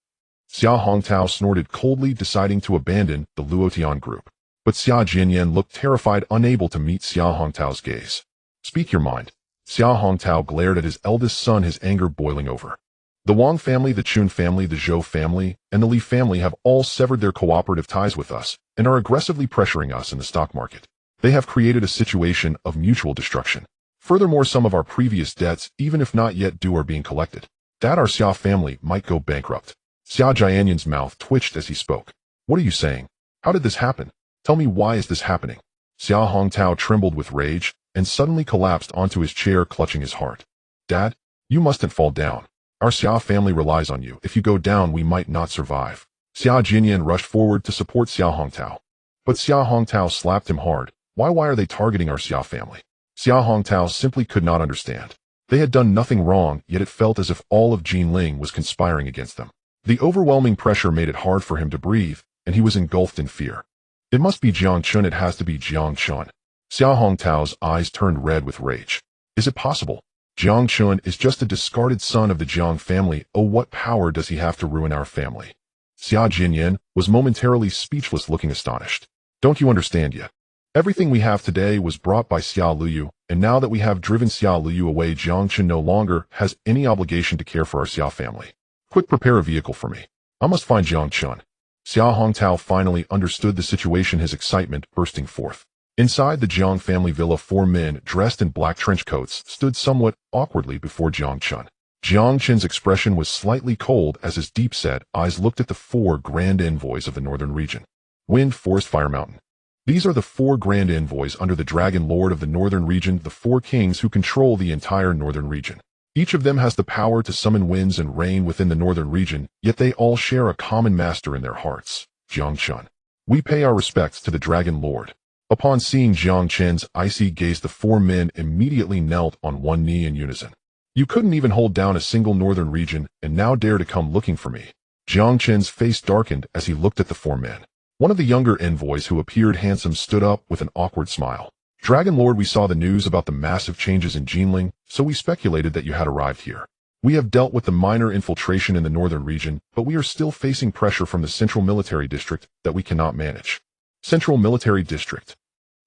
Xia Hongtao snorted coldly, deciding to abandon the Luotian group. But Xia Jinyan looked terrified, unable to meet Xia Hongtao's gaze. Speak your mind. Xia Hongtao glared at his eldest son, his anger boiling over. The Wang family, the Chun family, the Zhou family, and the Li family have all severed their cooperative ties with us and are aggressively pressuring us in the stock market. They have created a situation of mutual destruction. Furthermore, some of our previous debts, even if not yet due, are being collected. That our Xia family might go bankrupt. Xia Jianyan's mouth twitched as he spoke. What are you saying? How did this happen? Tell me, why is this happening? Xia Hongtao trembled with rage and suddenly collapsed onto his chair, clutching his heart. Dad, you mustn't fall down. Our Xia family relies on you. If you go down, we might not survive. Xia Jinyan rushed forward to support Xia Hongtao. But Xia Hongtao slapped him hard. Why are they targeting our Xia family? Xia Hongtao simply could not understand. They had done nothing wrong, yet it felt as if all of Jinling was conspiring against them. The overwhelming pressure made it hard for him to breathe, and he was engulfed in fear. It must be Jiang Chen. It has to be Jiang Chen. Xia Hongtao's eyes turned red with rage. Is it possible? Jiang Chen is just a discarded son of the Jiang family. Oh, what power does he have to ruin our family? Xia Jinyan was momentarily speechless, looking astonished. Don't you understand yet? Everything we have today was brought by Xia Liyu, and now that we have driven Xia Liyu away, Jiang Chen no longer has any obligation to care for our Xia family. Quick, prepare a vehicle for me. I must find Jiang Chen. Xia Hongtao finally understood the situation, his excitement bursting forth. Inside the Jiang family villa, 4 men dressed in black trench coats stood somewhat awkwardly before Jiang Chen. Jiang Chen's expression was slightly cold as his deep-set eyes looked at the 4 grand envoys of the northern region. Wind, Forest, Fire, Mountain. These are the 4 grand envoys under the Dragon Lord of the northern region, the 4 kings who control the entire northern region. Each of them has the power to summon winds and rain within the northern region, yet they all share a common master in their hearts, Jiang Chen. We pay our respects to the Dragon Lord. Upon seeing Jiang Chen's icy gaze, the four men immediately knelt on one knee in unison. You couldn't even hold down a single northern region and now dare to come looking for me. Jiang Chen's face darkened as he looked at the four men. One of the younger envoys, who appeared handsome, stood up with an awkward smile. Dragon Lord, we saw the news about the massive changes in Jinling, so we speculated that you had arrived here. We have dealt with the minor infiltration in the northern region, but we are still facing pressure from the Central Military District that we cannot manage. Central Military District.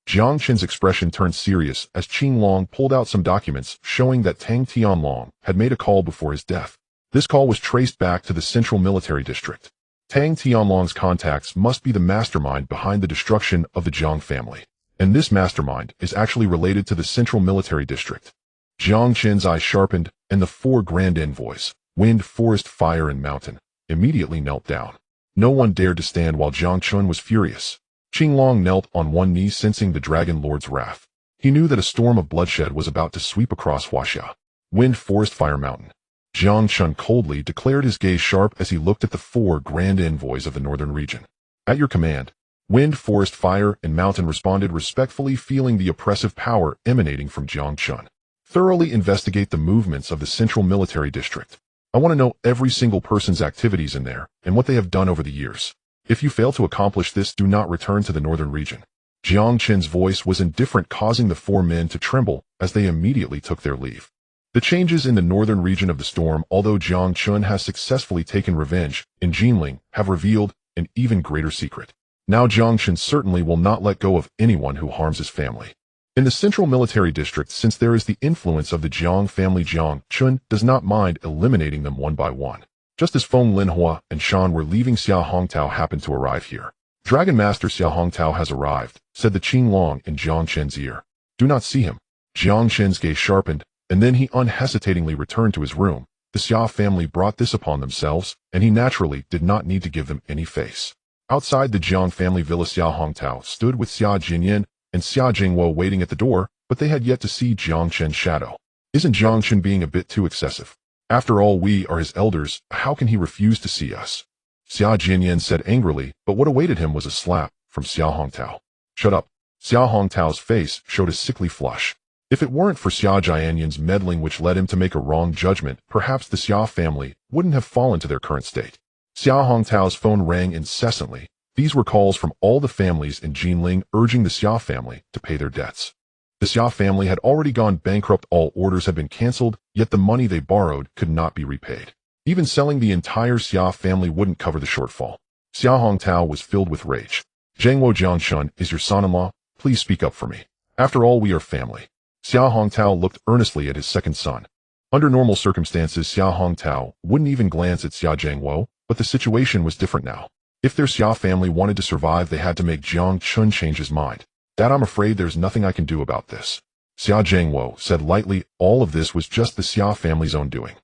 Jiang Chen's expression turned serious as Qing Long pulled out some documents showing that Tang Tianlong had made a call before his death. This call was traced back to the Central Military District. Tang Tianlong's contacts must be the mastermind behind the destruction of the Jiang family. And this mastermind is actually related to the Central Military District. Jiang Chen's eyes sharpened, and the four grand envoys, wind, forest, fire, and mountain, immediately knelt down. No one dared to stand while Jiang Chen was furious. Qing Long knelt on one knee, sensing the Dragon Lord's wrath. He knew that a storm of bloodshed was about to sweep across Huaxia. Wind, forest, fire, mountain. Jiang Chen coldly declared, his gaze sharp as he looked at the four grand envoys of the northern region. At your command. Wind, forest, fire, and mountain responded respectfully, feeling the oppressive power emanating from Jiang Chen. Thoroughly investigate the movements of the Central Military District. I want to know every single person's activities in there and what they have done over the years. If you fail to accomplish this, do not return to the northern region. Jiang Chen's voice was indifferent, causing the four men to tremble as they immediately took their leave. The changes in the northern region of the storm, although Jiang Chen has successfully taken revenge in Jinling, have revealed an even greater secret. Now Jiang Chen certainly will not let go of anyone who harms his family. In the Central Military District, since there is the influence of the Jiang family, Jiang Chen does not mind eliminating them one by one. Just as Feng Linhua and Shan were leaving, Xia Hongtao happened to arrive here. Dragon Master Xia Hongtao has arrived, said the Qing Long in Jiang Chen's ear. Do not see him. Jiang Chen's gaze sharpened, and then he unhesitatingly returned to his room. The Xia family brought this upon themselves, and he naturally did not need to give them any face. Outside the Jiang family villa, Xia Hongtao stood with Xia Jinyan and Xia Jingwo waiting at the door, but they had yet to see Jiang Chen's shadow. Isn't Jiang Chen being a bit too excessive? After all, we are his elders. How can he refuse to see us? Xia Jinyan said angrily, but what awaited him was a slap from Xia Hongtao. Shut up. Xia Hongtao's face showed a sickly flush. If it weren't for Xia Jianyan's meddling, which led him to make a wrong judgment, perhaps the Xia family wouldn't have fallen to their current state. Xia Hongtao's phone rang incessantly. These were calls from all the families in Jinling urging the Xia family to pay their debts. The Xia family had already gone bankrupt, all orders had been cancelled, yet the money they borrowed could not be repaid. Even selling the entire Xia family wouldn't cover the shortfall. Xia Hongtao was filled with rage. Zhangwo Jiangshun is your son-in-law? Please speak up for me. After all, we are family. Xia Hongtao looked earnestly at his second son. Under normal circumstances, Xia Hongtao wouldn't even glance at Xia Zhangwo, but the situation was different now. If their Xia family wanted to survive, they had to make Jiang Chen change his mind. That I'm afraid there's nothing I can do about this. Xia Zhangwo said lightly, all of this was just the Xia family's own doing.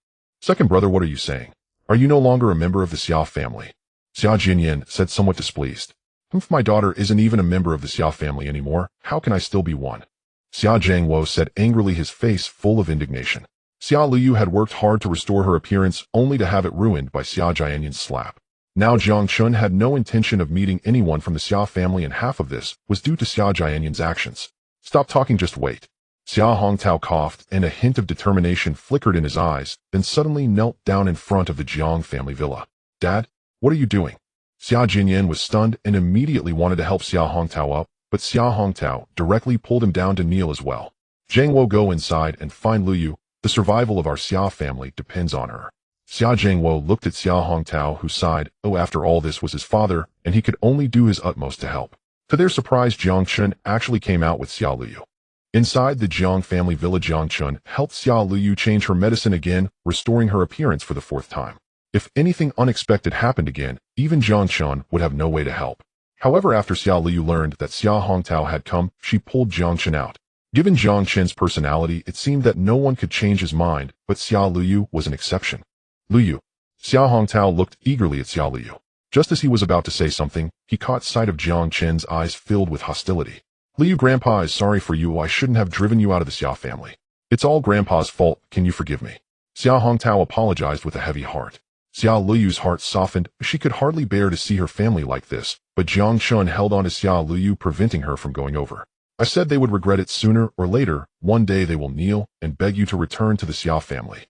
Second brother, what are you saying? Are you no longer a member of the Xia family? Xia Jinyan said, somewhat displeased. If my daughter isn't even a member of the Xia family anymore, how can I still be one? Xia Zhangwo said angrily, his face full of indignation. Xia Luyu had worked hard to restore her appearance, only to have it ruined by Xia Jianyan's slap. Now Jiang Chen had no intention of meeting anyone from the Xia family, and half of this was due to Xia Jianyan's actions. Stop talking, just wait. Xia Hongtao coughed, and a hint of determination flickered in his eyes, then suddenly knelt down in front of the Jiang family villa. Dad, what are you doing? Xia Jinyan was stunned and immediately wanted to help Xia Hongtao up, but Xia Hongtao directly pulled him down to kneel as well. Zhangwo, go inside and find Luyu. The survival of our Xia family depends on her. Xia Zhangwo looked at Xia Hongtao, who sighed. Oh, after all, this was his father, and he could only do his utmost to help. To their surprise, Jiang Chen actually came out with Xia Luyu. Inside the Jiang family villa, Jiang Chen helped Xia Luyu change her medicine again, restoring her appearance for the fourth time. If anything unexpected happened again, even Jiang Chen would have no way to help. However, after Xia Luyu learned that Xia Hongtao had come, she pulled Jiang Chen out. Given Jiang Chen's personality, it seemed that no one could change his mind, but Xia Luyu was an exception. Luyu. Xia Hongtao looked eagerly at Xia Luyu. Just as he was about to say something, he caught sight of Jiang Chen's eyes filled with hostility. Luyu, Grandpa is sorry for you. I shouldn't have driven you out of the Xia family. It's all Grandpa's fault. Can you forgive me? Xia Hongtao apologized with a heavy heart. Xia Luyu's heart softened. She could hardly bear to see her family like this, but Jiang Chen held on to Xia Luyu, preventing her from going over. I said they would regret it sooner or later. One day they will kneel and beg you to return to the Xia family.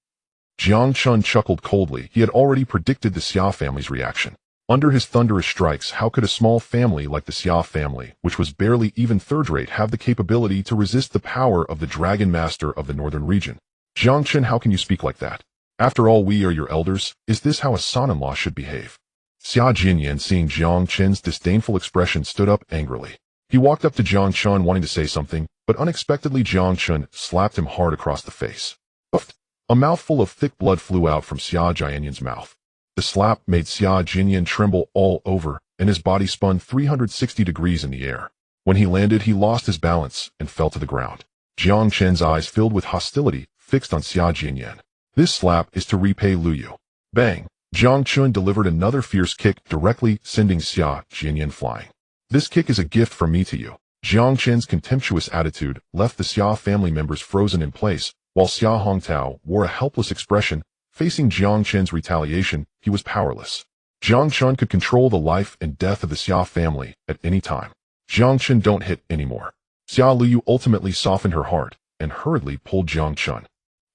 Jiang Chen chuckled coldly. He had already predicted the Xia family's reaction. Under his thunderous strikes, how could a small family like the Xia family, which was barely even third-rate, have the capability to resist the power of the Dragon Master of the northern region? Jiang Chen, how can you speak like that? After all, we are your elders. Is this how a son-in-law should behave? Xia Jinyan, seeing Jiang Chen's disdainful expression, stood up angrily. He walked up to Jiang Chen wanting to say something, but unexpectedly Jiang Chen slapped him hard across the face. Puffed. A mouthful of thick blood flew out from Xia Jinyan's mouth. The slap made Xia Jinyan tremble all over, and his body spun 360 degrees in the air. When he landed, he lost his balance and fell to the ground. Jiang Chen's eyes filled with hostility, fixed on Xia Jinyan. This slap is to repay Luyu. Bang! Jiang Chen delivered another fierce kick, directly sending Xia Jinyan flying. This kick is a gift from me to you. Jiang Chen's contemptuous attitude left the Xia family members frozen in place, while Xia Hongtao wore a helpless expression. Facing Jiang Chen's retaliation, he was powerless. Jiang Chen could control the life and death of the Xia family at any time. Jiang Chen, don't hit anymore. Xia Luyu ultimately softened her heart and hurriedly pulled Jiang Chen.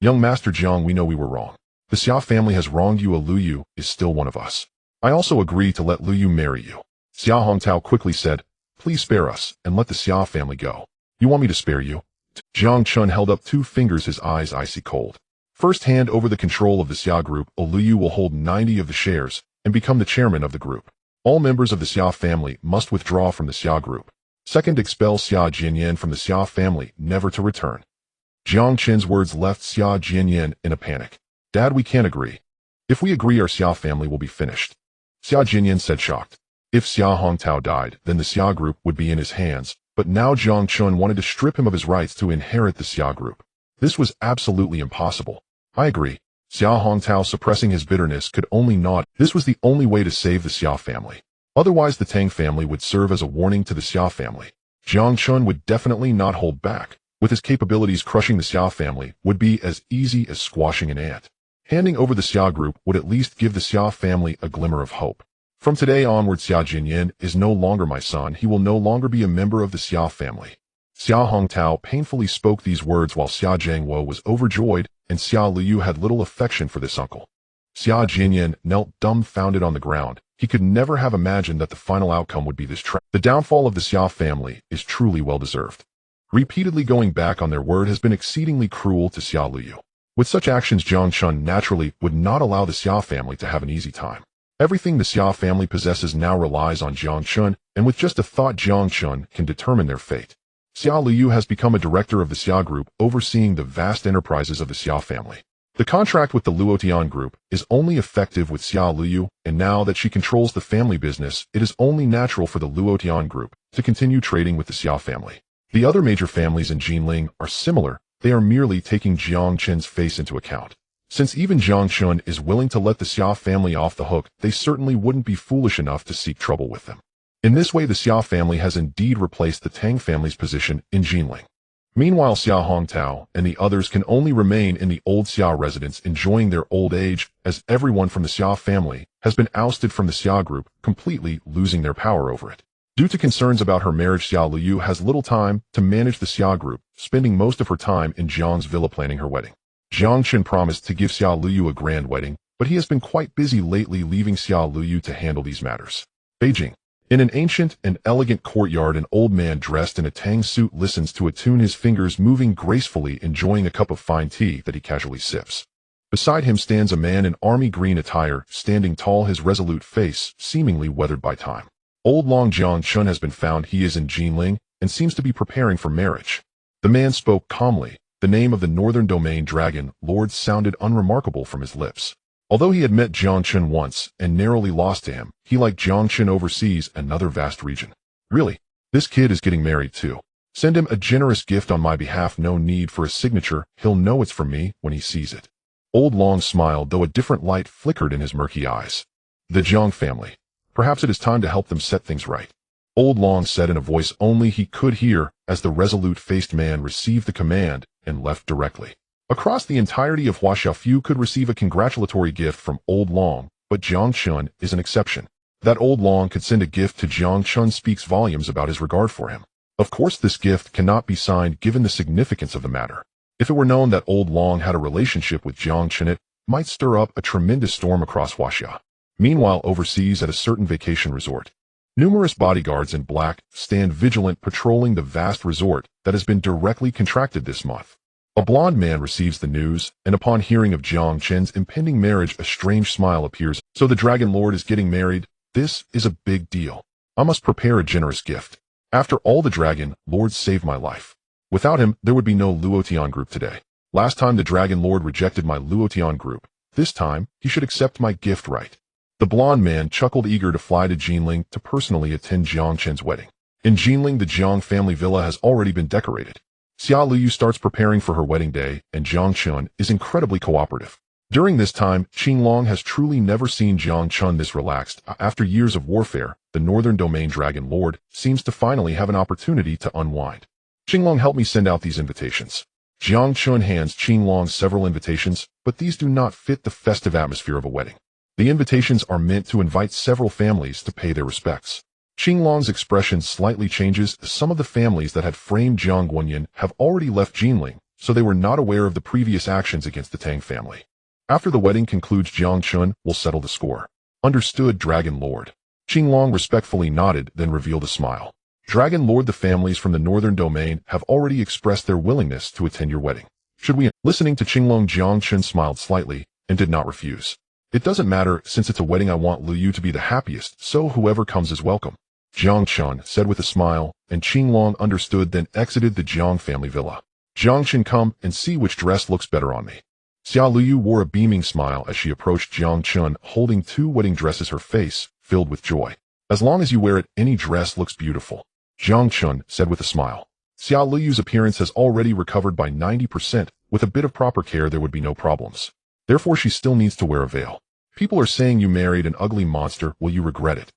Young Master Jiang, we know we were wrong. The Xia family has wronged you. Luyu is still one of us. I also agree to let Luyu marry you. Xia Hongtao quickly said, please spare us and let the Xia family go. You want me to spare you? Jiang Chen held up 2 fingers, his eyes icy cold. First, hand over the control of the Xia group. Luyu will hold 90 of the shares and become the chairman of the group. All members of the Xia family must withdraw from the Xia group. Second, expel Xia Jinyan from the Xia family, never to return. Jiang Chen's words left Xia Jinyan in a panic. Dad, we can't agree. If we agree, our Xia family will be finished. Xia Jinyan said, shocked. If Xia Hongtao died, then the Xia group would be in his hands, but now Jiang Chen wanted to strip him of his rights to inherit the Xia group. This was absolutely impossible. I agree. Xia Hongtao, suppressing his bitterness, could only nod. This was the only way to save the Xia family. Otherwise, the Tang family would serve as a warning to the Xia family. Jiang Chen would definitely not hold back. With his capabilities, crushing the Xia family would be as easy as squashing an ant. Handing over the Xia group would at least give the Xia family a glimmer of hope. From today onward, Xia Jinyan is no longer my son. He will no longer be a member of the Xia family. Xia Hongtao painfully spoke these words while Xia Jiangwo was overjoyed, and Xia Luyu had little affection for this uncle. Xia Jinyan knelt dumbfounded on the ground. He could never have imagined that the final outcome would be this tragedy. The downfall of the Xia family is truly well-deserved. Repeatedly going back on their word has been exceedingly cruel to Xia Luyu. With such actions, Jiang Chen naturally would not allow the Xia family to have an easy time. Everything the Xia family possesses now relies on Jiang Chen, and with just a thought, Jiang Chen can determine their fate. Xia Luyu has become a director of the Xia group, overseeing the vast enterprises of the Xia family. The contract with the Luotian group is only effective with Xia Luyu, and now that she controls the family business, it is only natural for the Luotian group to continue trading with the Xia family. The other major families in Jinling are similar. They are merely taking Jiang Chen's face into account. Since even Jiang Chen is willing to let the Xia family off the hook, they certainly wouldn't be foolish enough to seek trouble with them. In this way, the Xia family has indeed replaced the Tang family's position in Jinling. Meanwhile, Xia Hongtao and the others can only remain in the old Xia residence, enjoying their old age, as everyone from the Xia family has been ousted from the Xia group, completely losing their power over it. Due to concerns about her marriage, Xia Luyu has little time to manage the Xia group, spending most of her time in Jiang's villa planning her wedding. Jiang Chen promised to give Xia Luyu a grand wedding, but he has been quite busy lately, leaving Xia Luyu to handle these matters. Beijing. In an ancient and elegant courtyard, an old man dressed in a Tang suit listens to a tune, his fingers moving gracefully, enjoying a cup of fine tea that he casually sips. Beside him stands a man in army green attire, standing tall, his resolute face seemingly weathered by time. Old Long Jiang Chen has been found. He is in Jinling and seems to be preparing for marriage. The man spoke calmly. The name of the Northern Domain Dragon Lord sounded unremarkable from his lips. Although he had met Jiang Chen once and narrowly lost to him, he, like Jiang Chen, oversees another vast region. Really? This kid is getting married too. Send him a generous gift on my behalf. No need for a signature. He'll know it's from me when he sees it. Old Long smiled, though a different light flickered in his murky eyes. The Jiang family. Perhaps it is time to help them set things right. Old Long said in a voice only he could hear, as the resolute-faced man received the command and left directly. Across the entirety of Huaxiaofu could receive a congratulatory gift from Old Long, but Jiang Chen is an exception. That old Long could send a gift to Jiang Chen speaks volumes about his regard for him. Of course this gift cannot be signed given the significance of the matter. If it were known that old Long had a relationship with Jiang Chen, it might stir up a tremendous storm across Huaxia. Meanwhile, overseas at a certain vacation resort, numerous bodyguards in black stand vigilant patrolling the vast resort that has been directly contracted this month. A blond man receives the news, and upon hearing of Jiang Chen's impending marriage, a strange smile appears. So the Dragon Lord is getting married? This is a big deal. I must prepare a generous gift. After all, the Dragon Lord saved my life. Without him, there would be no Luotian group today. Last time the Dragon Lord rejected my Luotian group. This time, he should accept my gift, right? The blond man chuckled, eager to fly to Jinling to personally attend Jiang Chen's wedding. In Jinling, the Jiang family villa has already been decorated. Xia Liu starts preparing for her wedding day, and Jiang Chen is incredibly cooperative. During this time, Qinglong has truly never seen Jiang Chen this relaxed. After years of warfare, the Northern Domain Dragon Lord seems to finally have an opportunity to unwind. Qinglong, help me send out these invitations. Jiang Chen hands Qinglong several invitations, but these do not fit the festive atmosphere of a wedding. The invitations are meant to invite several families to pay their respects. Qinglong's expression slightly changes. Some of the families that had framed Jiang Guanyin have already left Jinling, so they were not aware of the previous actions against the Tang family. After the wedding concludes, Jiang Chen will settle the score. Understood, Dragon Lord. Qinglong respectfully nodded, then revealed a smile. Dragon Lord, the families from the Northern Domain have already expressed their willingness to attend your wedding. Should we? Listening to Qinglong, Jiang Chen smiled slightly and did not refuse. It doesn't matter, since it's a wedding, I want Liu to be the happiest, so whoever comes is welcome. Jiang Chen said with a smile, and Qinglong understood, then exited the Jiang family villa. Jiang Chen, come and see which dress looks better on me. Xia Liu wore a beaming smile as she approached Jiang Chen, holding two wedding dresses, her face filled with joy. As long as you wear it, any dress looks beautiful. Jiang Chen said with a smile. Xia Liu's appearance has already recovered by 90%. With a bit of proper care, there would be no problems. Therefore, she still needs to wear a veil. People are saying you married an ugly monster. Will you regret it?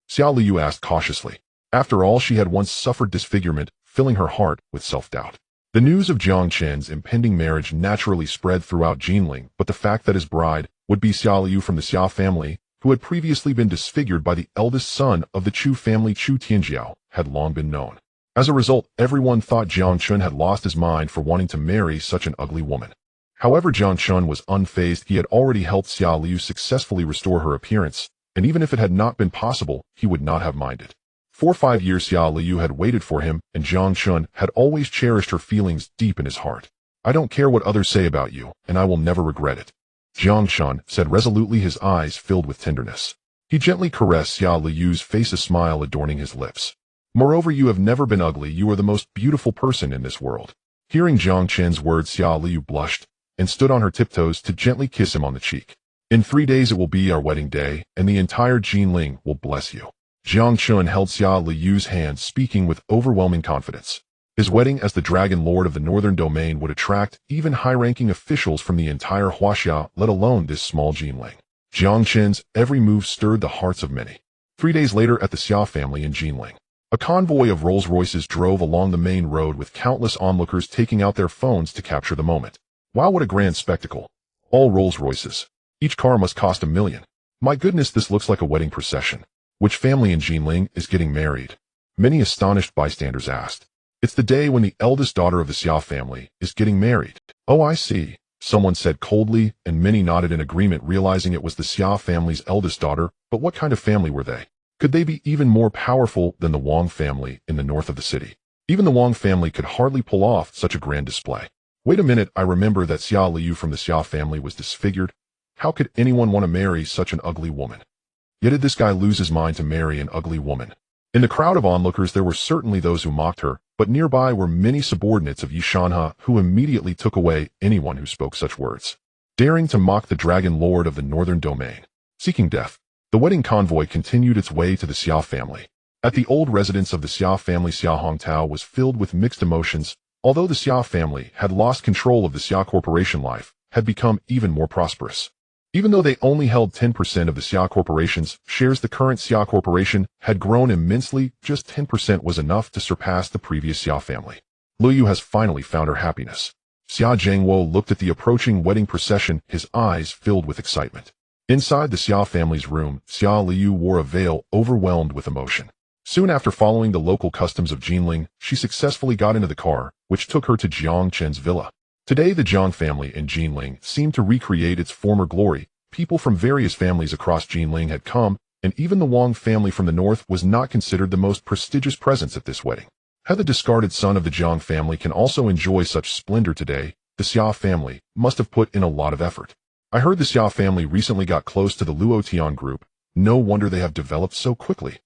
Xia Liu asked cautiously. After all, she had once suffered disfigurement, filling her heart with self-doubt. The news of Jiang Chen's impending marriage naturally spread throughout Jinling, but the fact that his bride would be Xia Liu from the Xia family, who had previously been disfigured by the eldest son of the Chu family, Chu Tianjiao, had long been known. As a result, everyone thought Jiang Chen had lost his mind for wanting to marry such an ugly woman. However, Jiang Chen was unfazed. He had already helped Xia Liu successfully restore her appearance, and even if it had not been possible, he would not have minded. For 5 years, Xia Liu had waited for him, and Jiang Chen had always cherished her feelings deep in his heart. I don't care what others say about you, and I will never regret it. Jiang Chen said resolutely, his eyes filled with tenderness. He gently caressed Xia Liu's face, a smile adorning his lips. Moreover, you have never been ugly. You are the most beautiful person in this world. Hearing Jiang Chen's words, Xia Liu blushed and stood on her tiptoes to gently kiss him on the cheek. In 3 days it will be our wedding day, and the entire Jinling will bless you. Jiang Chen held Xia Liu's hand, speaking with overwhelming confidence. His wedding as the Dragon Lord of the Northern Domain would attract even high-ranking officials from the entire Huaxia, let alone this small Jinling. Jiang Chen's every move stirred the hearts of many. 3 days later, at the Xia family in Jinling, a convoy of Rolls-Royces drove along the main road with countless onlookers taking out their phones to capture the moment. Wow, what a grand spectacle. All Rolls-Royces. Each car must cost $1 million. My goodness, this looks like a wedding procession. Which family in Jinling is getting married? Many astonished bystanders asked. It's the day when the eldest daughter of the Xia family is getting married. Oh, I see, someone said coldly, and many nodded in agreement, realizing it was the Xia family's eldest daughter. But what kind of family were they? Could they be even more powerful than the Wang family in the north of the city? Even the Wang family could hardly pull off such a grand display. Wait a minute, I remember that Xia Liu from the Xia family was disfigured. How could anyone want to marry such an ugly woman? Yet did this guy lose his mind to marry an ugly woman? In the crowd of onlookers, there were certainly those who mocked her, but nearby were many subordinates of Yishanhe who immediately took away anyone who spoke such words, daring to mock the Dragon Lord of the Northern Domain. Seeking death, the wedding convoy continued its way to the Xia family. At the old residence of the Xia family, Xia Hongtao was filled with mixed emotions. Although the Xia family had lost control of the Xia Corporation, life had become even more prosperous. Even though they only held 10% of the Xia Corporation's shares, the current Xia Corporation had grown immensely. Just 10% was enough to surpass the previous Xia family. Liu has finally found her happiness. Xia Zhengwo looked at the approaching wedding procession, his eyes filled with excitement. Inside the Xia family's room, Xia Liu wore a veil overwhelmed with emotion. Soon after following the local customs of Jinling, she successfully got into the car, which took her to Jiang Chen's villa. Today the Jiang family in Jinling seemed to recreate its former glory. People from various families across Jinling had come, and even the Wang family from the north was not considered the most prestigious presence at this wedding. How the discarded son of the Jiang family can also enjoy such splendor today, the Xia family must have put in a lot of effort. I heard the Xia family recently got close to the Luotian group. No wonder they have developed so quickly.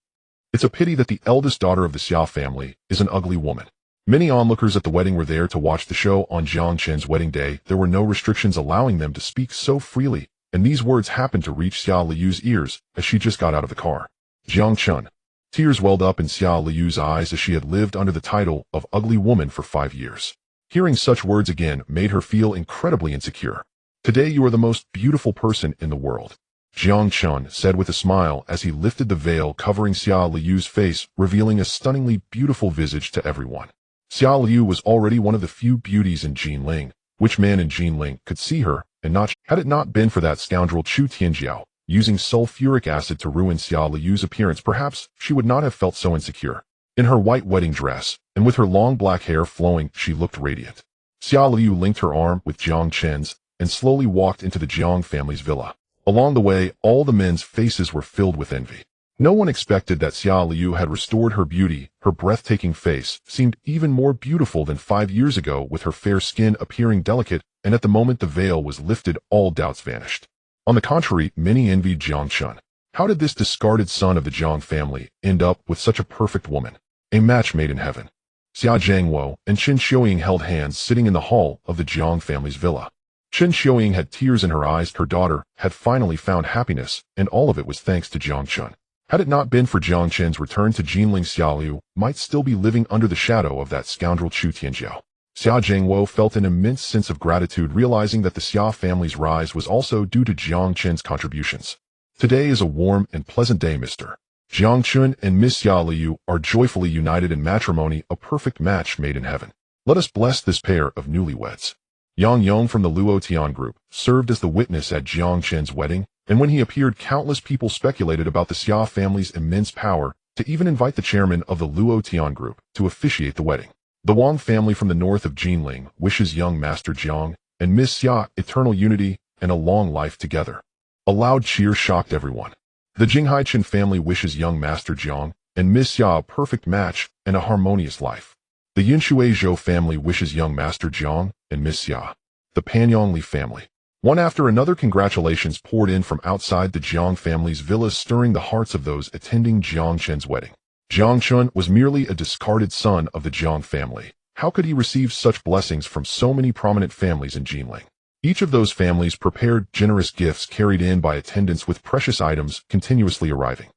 It's a pity that the eldest daughter of the Xia family is an ugly woman. Many onlookers at the wedding were there to watch the show on Jiang Chen's wedding day. There were no restrictions allowing them to speak so freely, and these words happened to reach Xia Liu's ears as she just got out of the car. Jiang Chen. Tears welled up in Xia Liu's eyes as she had lived under the title of ugly woman for 5 years. Hearing such words again made her feel incredibly insecure. Today you are the most beautiful person in the world, Jiang Chen said with a smile as he lifted the veil covering Xia Liu's face, revealing a stunningly beautiful visage to everyone. Xia Liu was already one of the few beauties in Jinling. Which man in Jinling could see her, and not had it not been for that scoundrel Chu Tianjiao, using sulfuric acid to ruin Xia Liu's appearance, perhaps she would not have felt so insecure. In her white wedding dress, and with her long black hair flowing, she looked radiant. Xia Liu linked her arm with Jiang Chen's, and slowly walked into the Jiang family's villa. Along the way, all the men's faces were filled with envy. No one expected that Xia Liu had restored her beauty. Her breathtaking face seemed even more beautiful than 5 years ago, with her fair skin appearing delicate, and at the moment the veil was lifted, all doubts vanished. On the contrary, many envied Jiang Chen. How did this discarded son of the Jiang family end up with such a perfect woman? A match made in heaven. Xia Zhangwo and Chen Xiuying held hands sitting in the hall of the Jiang family's villa. Chen Xiuying had tears in her eyes. Her daughter had finally found happiness, and all of it was thanks to Jiang Chen. Had it not been for Jiang Chen's return to Jinling, Xia Liu might still be living under the shadow of that scoundrel Chu Tianjiao. Xia Zhangwo felt an immense sense of gratitude, realizing that the Xia family's rise was also due to Jiang Chen's contributions. Today is a warm and pleasant day, Mr. Jiang Chen and Miss Xia Liu are joyfully united in matrimony, a perfect match made in heaven. Let us bless this pair of newlyweds. Yang Yong from the Luotian group served as the witness at Jiang Chen's wedding, and when he appeared, countless people speculated about the Xia family's immense power to even invite the chairman of the Luotian group to officiate the wedding. The Wang family from the north of Jinling wishes young Master Jiang and Miss Xia eternal unity and a long life together. A loud cheer shocked everyone. The Jinghai Chen family wishes young Master Jiang and Miss Xia a perfect match and a harmonious life. The Yinshui Zhou family wishes young Master Jiang and Miss Xia. The Panyong Li family. One after another congratulations poured in from outside the Jiang family's villas, stirring the hearts of those attending Jiang Chen's wedding. Jiang Chen was merely a discarded son of the Jiang family. How could he receive such blessings from so many prominent families in Jinling? Each of those families prepared generous gifts carried in by attendants, with precious items continuously arriving.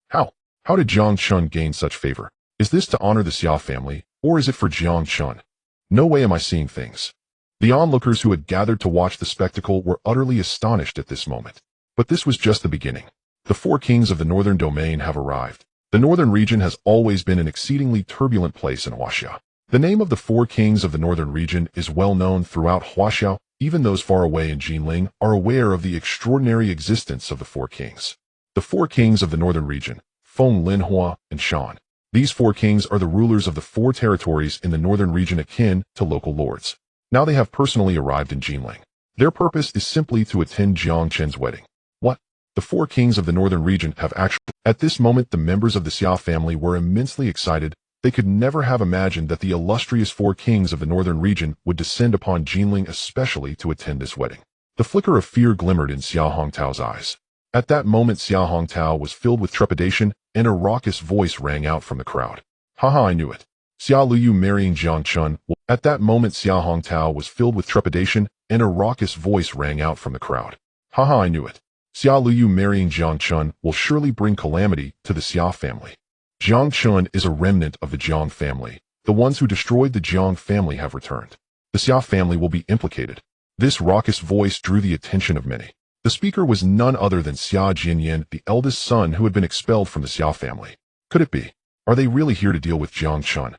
How did Jiang Chen gain such favor? Is this to honor the Xia family, or is it for Jiang Chen? No way am I seeing things. The onlookers who had gathered to watch the spectacle were utterly astonished at this moment. But this was just the beginning. The 4 kings of the northern domain have arrived. The northern region has always been an exceedingly turbulent place in Huaxia. The name of the 4 kings of the northern region is well known throughout Huaxia. Even those far away in Jinling are aware of the extraordinary existence of the 4 kings. The 4 kings of the northern region, Feng, Linhua, and Shan. These 4 kings are the rulers of the 4 territories in the northern region, akin to local lords. Now they have personally arrived in Jinling. Their purpose is simply to attend Jiang Chen's wedding. What? The 4 kings of the northern region have actually... At this moment, the members of the Xia family were immensely excited. They could never have imagined that the illustrious 4 kings of the northern region would descend upon Jinling especially to attend this wedding. The flicker of fear glimmered in Xia Hongtao's eyes. At that moment, Xia Hongtao was filled with trepidation, and a raucous voice rang out from the crowd. Haha, I knew it. Xia Liu marrying Jiang Chen. At that moment, Xia Hongtao was filled with trepidation, and a raucous voice rang out from the crowd. Haha, I knew it. Xia Liu marrying Jiang Chen will surely bring calamity to the Xia family. Jiang Chen is a remnant of the Jiang family. The ones who destroyed the Jiang family have returned. The Xia family will be implicated. This raucous voice drew the attention of many. The speaker was none other than Xia Jinyan, the eldest son who had been expelled from the Xia family. Could it be? Are they really here to deal with Jiang Chen?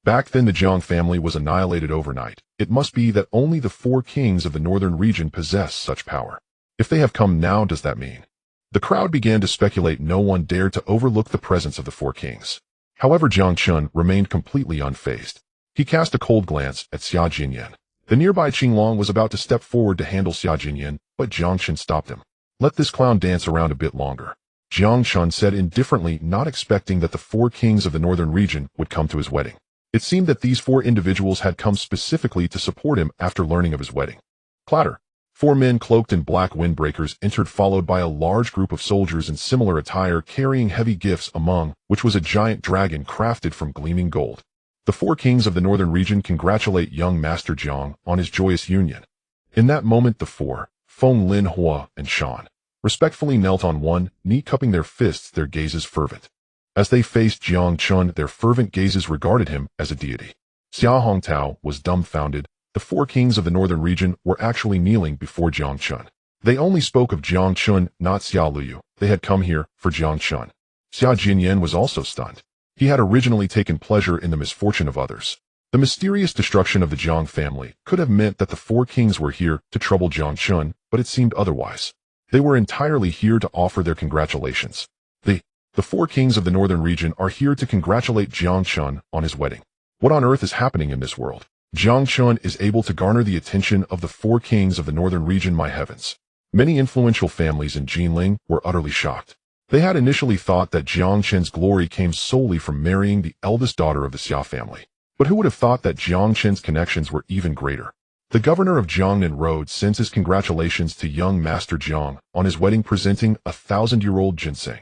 Back then the Jiang family was annihilated overnight. It must be that only the 4 kings of the northern region possess such power. If they have come now, does that mean? The crowd began to speculate. No one dared to overlook the presence of the four kings. However, Jiang Chen remained completely unfazed. He cast a cold glance at Xia Jinyan. The nearby Qinglong was about to step forward to handle Xia Jinyan, but Jiang Chen stopped him. Let this clown dance around a bit longer, Jiang Chen said indifferently, not expecting that the four kings of the northern region would come to his wedding. It seemed that these four individuals had come specifically to support him after learning of his wedding. Clatter. Four men cloaked in black windbreakers entered, followed by a large group of soldiers in similar attire carrying heavy gifts, among which was a giant dragon crafted from gleaming gold. The four kings of the northern region congratulate young Master Jiang on his joyous union. In that moment, the four, Feng Lin Hua and Shan, respectfully knelt on one knee, cupping their fists, their gazes fervent. As they faced Jiang Chen, their fervent gazes regarded him as a deity. Xia Hongtao was dumbfounded. The four kings of the northern region were actually kneeling before Jiang Chen. They only spoke of Jiang Chen, not Xia Luyu. They had come here for Jiang Chen. Xia Jinyan was also stunned. He had originally taken pleasure in the misfortune of others. The mysterious destruction of the Jiang family could have meant that the four kings were here to trouble Jiang Chen, but it seemed otherwise. They were entirely here to offer their congratulations. The four kings of the northern region are here to congratulate Jiang Chen on his wedding. What on earth is happening in this world? Jiang Chen is able to garner the attention of the four kings of the northern region. My heavens. Many influential families in Jinling were utterly shocked. They had initially thought that Jiang Chen's glory came solely from marrying the eldest daughter of the Xia family. But who would have thought that Jiang Chen's connections were even greater? The governor of Jiangnan Road sends his congratulations to young Master Jiang on his wedding, presenting a 1,000-year-old ginseng.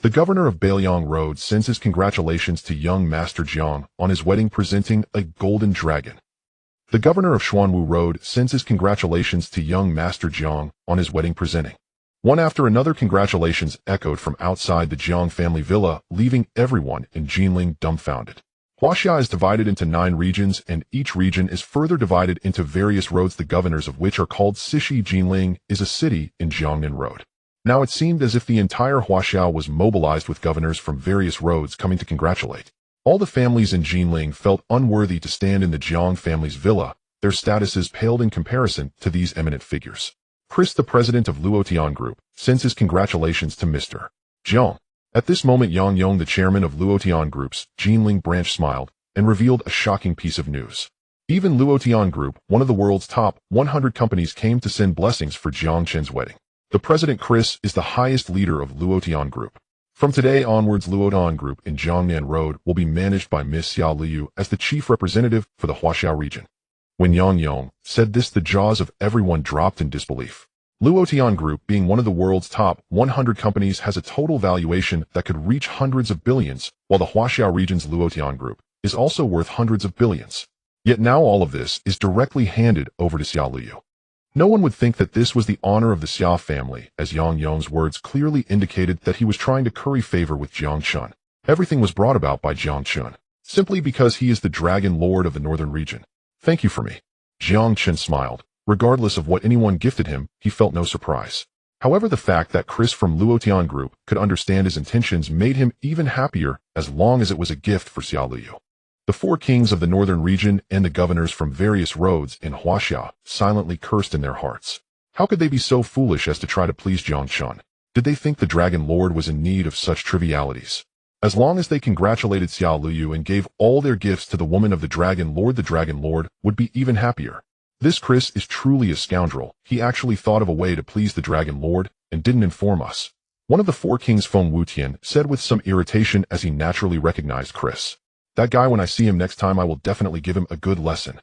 The governor of Bailiang Road sends his congratulations to young Master Jiang on his wedding, presenting a golden dragon. The governor of Xuanwu Road sends his congratulations to young Master Jiang on his wedding, presenting. One after another, congratulations echoed from outside the Jiang family villa, leaving everyone in Jinling dumbfounded. Huaxia is divided into 9 regions, and each region is further divided into various roads, the governors of which are called Sishi. Jinling is a city in Jiangnan Road. Now it seemed as if the entire Huaxia was mobilized with governors from various roads coming to congratulate. All the families in Jinling felt unworthy to stand in the Jiang family's villa. Their statuses paled in comparison to these eminent figures. Chris, the president of Luotian Group, sends his congratulations to Mr. Jiang. At this moment, Yang Yong, the chairman of Luotian Group's Jinling branch, smiled and revealed a shocking piece of news. Even Luotian Group, one of the world's top 100 companies, came to send blessings for Jiang Chen's wedding. The president, Chris, is the highest leader of Luotian Group. From today onwards, Luotian Group in Jiangnan Road will be managed by Miss Xia Liu as the chief representative for the Huaxia region. When Yang Yong said this, the jaws of everyone dropped in disbelief. Luotian Group, being one of the world's top 100 companies, has a total valuation that could reach hundreds of billions, while the Huaxia region's Luotian Group is also worth hundreds of billions. Yet now all of this is directly handed over to Xia Liu. No one would think that this was the honor of the Xia family, as Yang Yong's words clearly indicated that he was trying to curry favor with Jiang Chen. Everything was brought about by Jiang Chen, simply because he is the Dragon Lord of the northern region. Thank you for me. Jiang Chen smiled. Regardless of what anyone gifted him, he felt no surprise. However, the fact that Chris from Luotian Group could understand his intentions made him even happier, as long as it was a gift for Xia Liu. The four kings of the northern region and the governors from various roads in Huaxia silently cursed in their hearts. How could they be so foolish as to try to please Jiang Chen? Did they think the Dragon Lord was in need of such trivialities? As long as they congratulated Xia Liu and gave all their gifts to the woman of the Dragon Lord would be even happier. This Chris is truly a scoundrel. He actually thought of a way to please the Dragon Lord and didn't inform us. One of the four kings, Feng Wutian, said with some irritation as he naturally recognized Chris. That guy, when I see him next time, I will definitely give him a good lesson.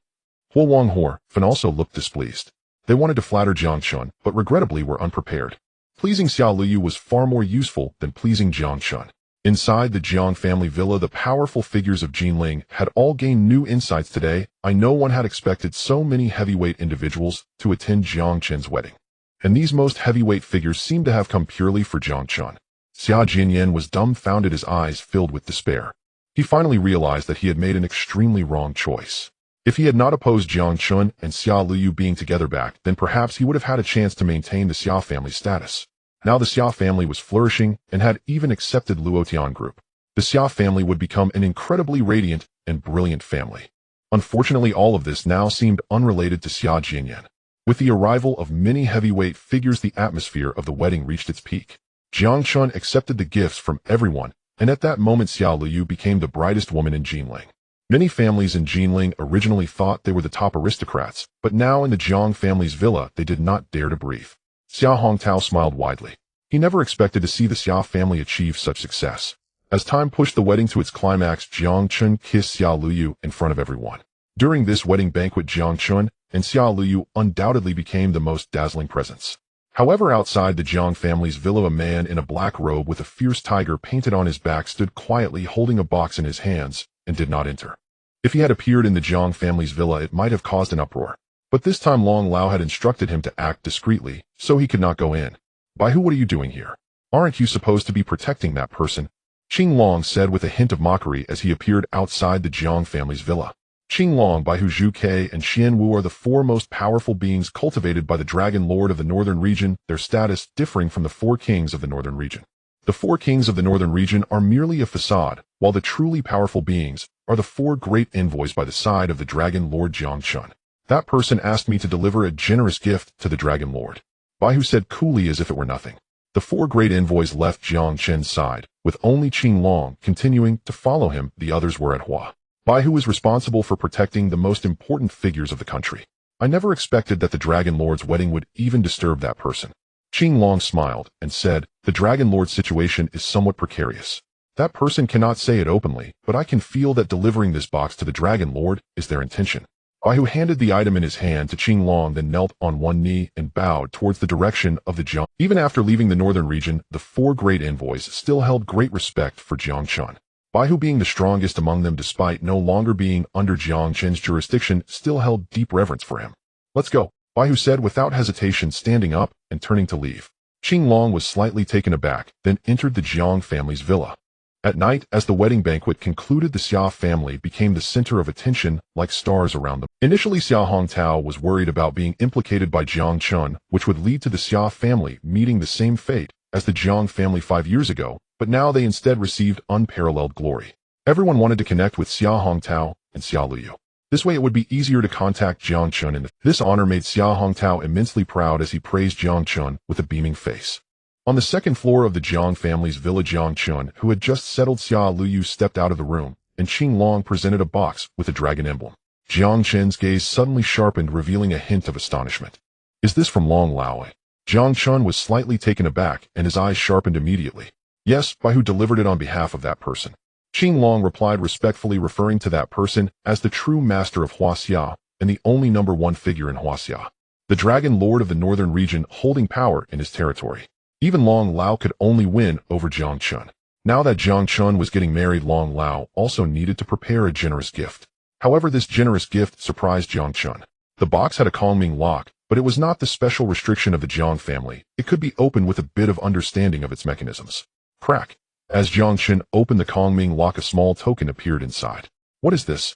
Huo Wang Hor, Fen also looked displeased. They wanted to flatter Jiang Chen, but regrettably were unprepared. Pleasing Xia Liu was far more useful than pleasing Jiang Chen. Inside the Jiang family villa, the powerful figures of Jinling had all gained new insights today. No one had expected so many heavyweight individuals to attend Jiang Chen's wedding. And these most heavyweight figures seemed to have come purely for Jiang Chen. Xia Jinyan was dumbfounded, his eyes filled with despair. He finally realized that he had made an extremely wrong choice. If he had not opposed Jiang Chen and Xia Liu being together back, then perhaps he would have had a chance to maintain the Xia family status. Now the Xia family was flourishing and had even accepted Luotian Group. The Xia family would become an incredibly radiant and brilliant family. Unfortunately, all of this now seemed unrelated to Xia Jinyan. With the arrival of many heavyweight figures, the atmosphere of the wedding reached its peak. Jiang Chen accepted the gifts from everyone, and at that moment Xiao Luyu became the brightest woman in Jinling. Many families in Jinling originally thought they were the top aristocrats, but now in the Jiang family's villa they did not dare to breathe. Xiao Hongtao smiled widely. He never expected to see the Xiao family achieve such success. As time pushed the wedding to its climax, Jiang Chen kissed Xiao Luyu in front of everyone. During this wedding banquet, Jiang Chen and Xiao Luyu undoubtedly became the most dazzling presents. However, outside the Jiang family's villa, a man in a black robe with a fierce tiger painted on his back stood quietly holding a box in his hands and did not enter. If he had appeared in the Jiang family's villa, it might have caused an uproar. But this time Long Lao had instructed him to act discreetly, so he could not go in. "Baihu, what are you doing here? Aren't you supposed to be protecting that person?" Qing Long said with a hint of mockery as he appeared outside the Jiang family's villa. Qing Long, Baihu Zhu Ke, and Xian Wu are the four most powerful beings cultivated by the Dragon Lord of the Northern Region, their status differing from the four kings of the Northern Region. The four kings of the Northern Region are merely a facade, while the truly powerful beings are the four great envoys by the side of the Dragon Lord Jiang Chen. "That person asked me to deliver a generous gift to the Dragon Lord," Baihu said coolly as if it were nothing. The four great envoys left Jiang Chen's side, with only Qing Long continuing to follow him. The others were at Hua. Baihu is responsible for protecting the most important figures of the country. "I never expected that the Dragon Lord's wedding would even disturb that person." Qing Long smiled and said, "The Dragon Lord's situation is somewhat precarious. That person cannot say it openly, but I can feel that delivering this box to the Dragon Lord is their intention." Baihu handed the item in his hand to Qing Long, then knelt on one knee and bowed towards the direction of the Jiang. Even after leaving the Northern Region, the four great envoys still held great respect for Jiang Chen. Baihu, being the strongest among them despite no longer being under Jiang Chen's jurisdiction, still held deep reverence for him. "Let's go," Baihu said without hesitation, standing up and turning to leave. Qing Long was slightly taken aback, then entered the Jiang family's villa. At night, as the wedding banquet concluded, the Xia family became the center of attention like stars around them. Initially, Xiao Hongtao was worried about being implicated by Jiang Chen, which would lead to the Xia family meeting the same fate as the Jiang family 5 years ago, but now they instead received unparalleled glory. Everyone wanted to connect with Xiao Hongtao and Xiao Luyu. This way it would be easier to contact Jiang Chen, and this honor made Xiao Hongtao immensely proud as he praised Jiang Chen with a beaming face. On the second floor of the Jiang family's villa, Jiang Chen, who had just settled Xiao Luyu, stepped out of the room, and Qing Long presented a box with a dragon emblem. Jiang Chen's gaze suddenly sharpened, revealing a hint of astonishment. "Is this from Long Lao?" Jiang Chen was slightly taken aback, and his eyes sharpened immediately. "Yes, Baihu delivered it on behalf of that person." Qing Long replied respectfully, referring to that person as the true master of Huaxia and the only #1 figure in Huaxia, the Dragon Lord of the Northern Region, holding power in his territory. Even Long Lao could only win over Jiang Chen. Now that Jiang Chen was getting married, Long Lao also needed to prepare a generous gift. However, this generous gift surprised Jiang Chen. The box had a Kongming lock, but it was not the special restriction of the Jiang family. It could be opened with a bit of understanding of its mechanisms. Crack. As Jiang Chen opened the Kongming lock, a small token appeared inside. "What is this?"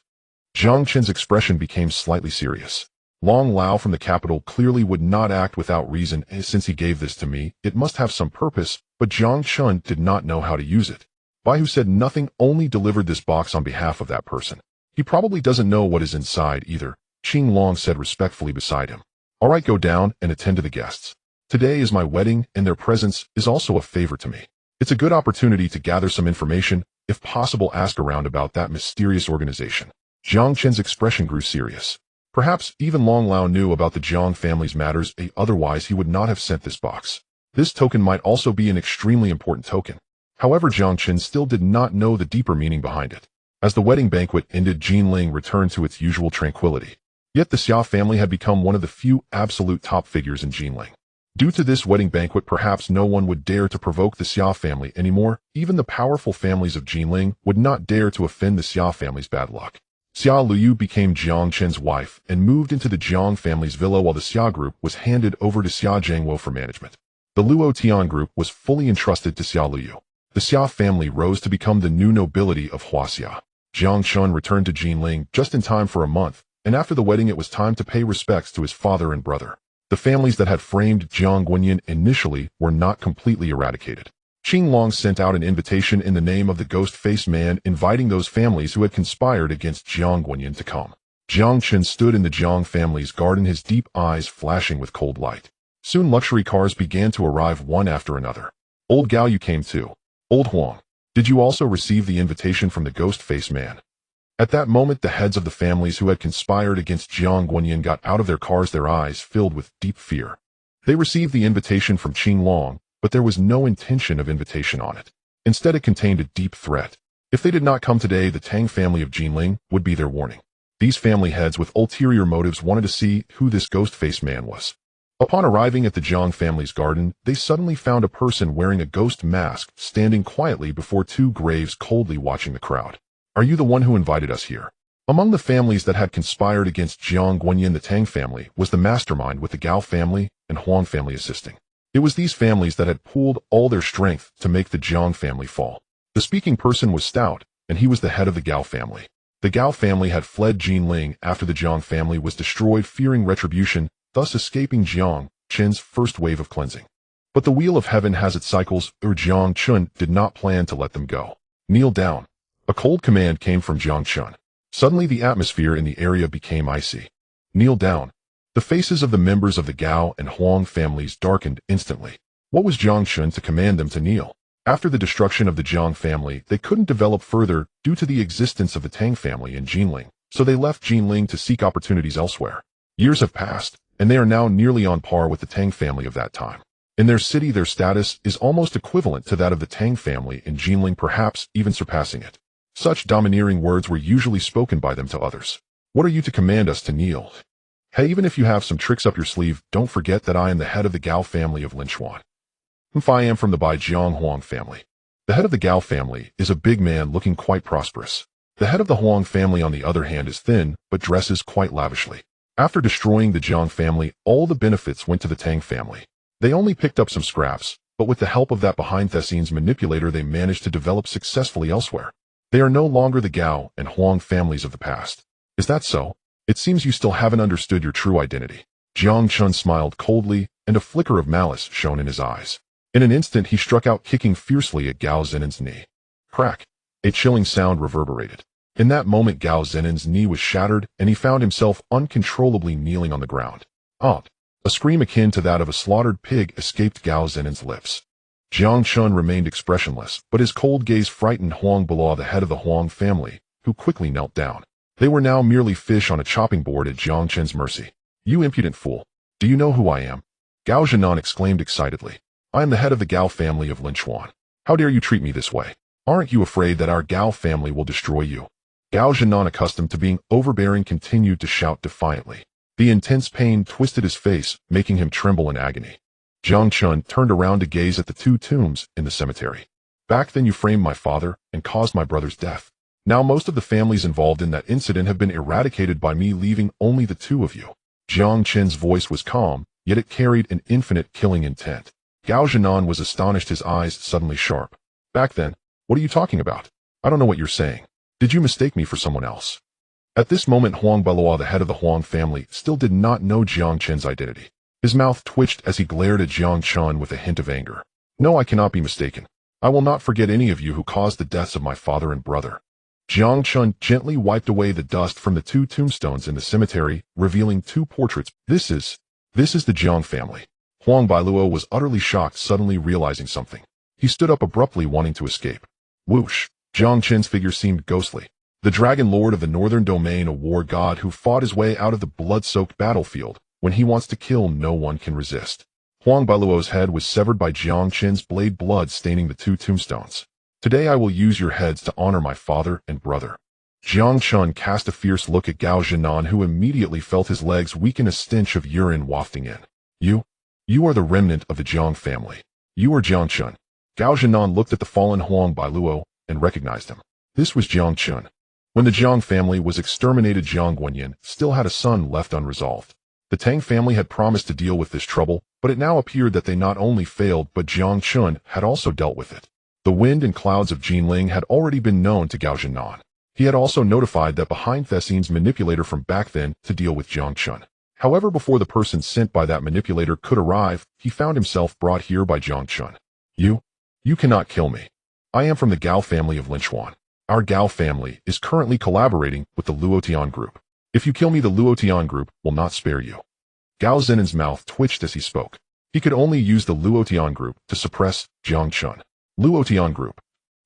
Jiang Chen's expression became slightly serious. "Long Lao from the capital clearly would not act without reason. Since he gave this to me, it must have some purpose, but Jiang Chen did not know how to use it." Baihu said nothing, only delivered this box on behalf of that person. "He probably doesn't know what is inside either," Qing Long said respectfully beside him. "All right, go down and attend to the guests. Today is my wedding, and their presence is also a favor to me. It's a good opportunity to gather some information. If possible, ask around about that mysterious organization." Jiang Chen's expression grew serious. Perhaps even Long Lao knew about the Jiang family's matters, otherwise he would not have sent this box. This token might also be an extremely important token. However, Jiang Chen still did not know the deeper meaning behind it. As the wedding banquet ended, Jinling returned to its usual tranquility. Yet the Xia family had become one of the few absolute top figures in Jinling. Due to this wedding banquet, perhaps no one would dare to provoke the Xia family anymore. Even the powerful families of Jinling would not dare to offend the Xia family's bad luck. Xiao Luyu became Jiang Chen's wife and moved into the Jiang family's villa, while the Xia group was handed over to Xia Jiangwo for management. The Luo Tian group was fully entrusted to Xiao Luyu. The Xia family rose to become the new nobility of Huaxia. Jiang Chen returned to Jinling just in time for a month, and after the wedding it was time to pay respects to his father and brother. The families that had framed Jiang Guanyin initially were not completely eradicated. Qing Long sent out an invitation in the name of the ghost-faced man, inviting those families who had conspired against Jiang Guanyin to come. Jiang Chen stood in the Jiang family's garden, his deep eyes flashing with cold light. Soon luxury cars began to arrive one after another. Old Gao, you came too. Old Huang, did you also receive the invitation from the ghost-faced man? At that moment, the heads of the families who had conspired against Jiang Guanyin got out of their cars, their eyes filled with deep fear. They received the invitation from Qing Long, but there was no intention of invitation on it. Instead, it contained a deep threat. If they did not come today, the Tang family of Jinling would be their warning. These family heads with ulterior motives wanted to see who this ghost-faced man was. Upon arriving at the Jiang family's garden, they suddenly found a person wearing a ghost mask standing quietly before two graves, coldly watching the crowd. Are you the one who invited us here? Among the families that had conspired against Jiang Guanyin, the Tang family was the mastermind, with the Gao family and Huang family assisting. It was these families that had pooled all their strength to make the Jiang family fall. The speaking person was stout, and he was the head of the Gao family. The Gao family had fled Jinling after the Jiang family was destroyed, fearing retribution, thus escaping Jiang Chen's first wave of cleansing. But the wheel of heaven has its cycles, Jiang Chen did not plan to let them go. Kneel down. A cold command came from Jiang Chen. Suddenly the atmosphere in the area became icy. Kneel down. The faces of the members of the Gao and Huang families darkened instantly. What was Jiang Chen to command them to kneel? After the destruction of the Jiang family, they couldn't develop further due to the existence of the Tang family in Jinling, so they left Jinling to seek opportunities elsewhere. Years have passed, and they are now nearly on par with the Tang family of that time. In their city, their status is almost equivalent to that of the Tang family in Jinling, perhaps even surpassing it. Such domineering words were usually spoken by them to others. What are you to command us to kneel? Hey, even if you have some tricks up your sleeve, don't forget that I am the head of the Gao family of Linchuan. I am from the Baijiang Huang family. The head of the Gao family is a big man looking quite prosperous. The head of the Huang family, on the other hand, is thin, but dresses quite lavishly. After destroying the Jiang family, all the benefits went to the Tang family. They only picked up some scraps, but with the help of that behind-the-scenes manipulator, they managed to develop successfully elsewhere. They are no longer the Gao and Huang families of the past. Is that so? It seems you still haven't understood your true identity. Jiang Chen smiled coldly, and a flicker of malice shone in his eyes. In an instant, he struck out, kicking fiercely at Gao Zenon's knee. Crack! A chilling sound reverberated. In that moment, Gao Zenon's knee was shattered, and he found himself uncontrollably kneeling on the ground. Aunt! A scream akin to that of a slaughtered pig escaped Gao Zenon's lips. Jiang Chen remained expressionless, but his cold gaze frightened Huang Bala, the head of the Huang family, who quickly knelt down. They were now merely fish on a chopping board at Jiang Chen's mercy. You impudent fool! Do you know who I am? Gao Zhenan exclaimed excitedly. I am the head of the Gao family of Linchuan. How dare you treat me this way? Aren't you afraid that our Gao family will destroy you? Gao Zhenan, accustomed to being overbearing, continued to shout defiantly. The intense pain twisted his face, making him tremble in agony. Jiang Chen turned around to gaze at the two tombs in the cemetery. Back then you framed my father and caused my brother's death. Now most of the families involved in that incident have been eradicated by me, leaving only the two of you. Jiang Chen's voice was calm, yet it carried an infinite killing intent. Gao Zhenan was astonished, his eyes suddenly sharp. Back then? What are you talking about? I don't know what you're saying. Did you mistake me for someone else? At this moment, Huang Bala, the head of the Huang family, still did not know Jiang Chen's identity. His mouth twitched as he glared at Jiang Chen with a hint of anger. No, I cannot be mistaken. I will not forget any of you who caused the deaths of my father and brother. Jiang Chen gently wiped away the dust from the two tombstones in the cemetery, revealing two portraits. This is the Jiang family. Huang Bailuo was utterly shocked, suddenly realizing something. He stood up abruptly, wanting to escape. Whoosh! Jiang Chen's figure seemed ghostly. The Dragon Lord of the Northern Domain, a war god who fought his way out of the blood-soaked battlefield. When he wants to kill, no one can resist. Huang Bailuo's head was severed by Jiang Chen's blade, blood staining the two tombstones. Today I will use your heads to honor my father and brother. Jiang Chen cast a fierce look at Gao Zhenan, who immediately felt his legs weaken, a stench of urine wafting in. You are the remnant of the Jiang family. You are Jiang Chen. Gao Zhenan looked at the fallen Huang Bailuo and recognized him. This was Jiang Chen. When the Jiang family was exterminated, Jiang Guanyin still had a son left unresolved. The Tang family had promised to deal with this trouble, but it now appeared that they not only failed, but Jiang Chen had also dealt with it. The wind and clouds of Jinling had already been known to Gao Zhenan. He had also notified that behind-the-scenes manipulator from back then to deal with Jiang Chen. However, before the person sent by that manipulator could arrive, he found himself brought here by Jiang Chen. You cannot kill me. I am from the Gao family of Linchuan. Our Gao family is currently collaborating with the Luotian group. If you kill me, the Luotian group will not spare you. Gao Zenon's mouth twitched as he spoke. He could only use the Luotian group to suppress Jiang Chen. Luotian group.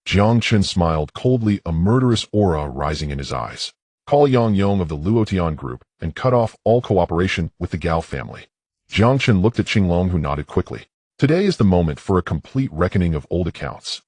Jiang Chen smiled coldly, a murderous aura rising in his eyes. Call Yang Yong of the Luotian group and cut off all cooperation with the Gao family. Jiang Chen looked at Qinglong, who nodded quickly. Today is the moment for a complete reckoning of old accounts.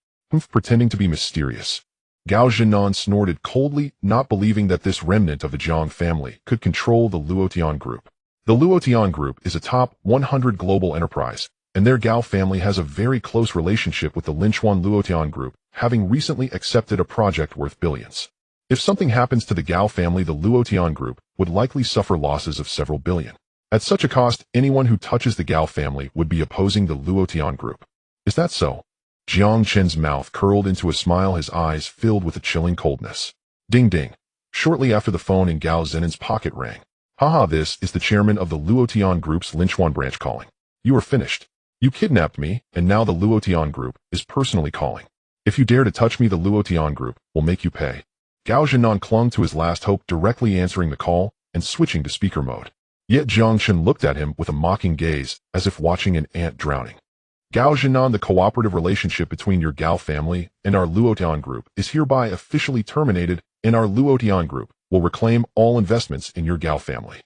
Pretending to be mysterious. Gao Zhenan snorted coldly, not believing that this remnant of the Jiang family could control the Luotian group. The Luotian group is a top 100 global enterprise, and their Gao family has a very close relationship with the Linchuan Luotian group, having recently accepted a project worth billions. If something happens to the Gao family, the Luotian group would likely suffer losses of several billion. At such a cost, anyone who touches the Gao family would be opposing the Luotian group. Is that so? Jiang Chen's mouth curled into a smile, his eyes filled with a chilling coldness. Ding ding. Shortly after, the phone in Gao Zenon's pocket rang. Haha, this is the chairman of the Luotian group's Linchuan branch calling. You are finished. You kidnapped me, and now the Luotian group is personally calling. If you dare to touch me, the Luotian group will make you pay. Gao Zhenan clung to his last hope, directly answering the call and switching to speaker mode. Yet Jiang Chen looked at him with a mocking gaze, as if watching an ant drowning. Gao Zhenan, the cooperative relationship between your Gao family and our Luotian group is hereby officially terminated, and our Luotian group will reclaim all investments in your Gao family.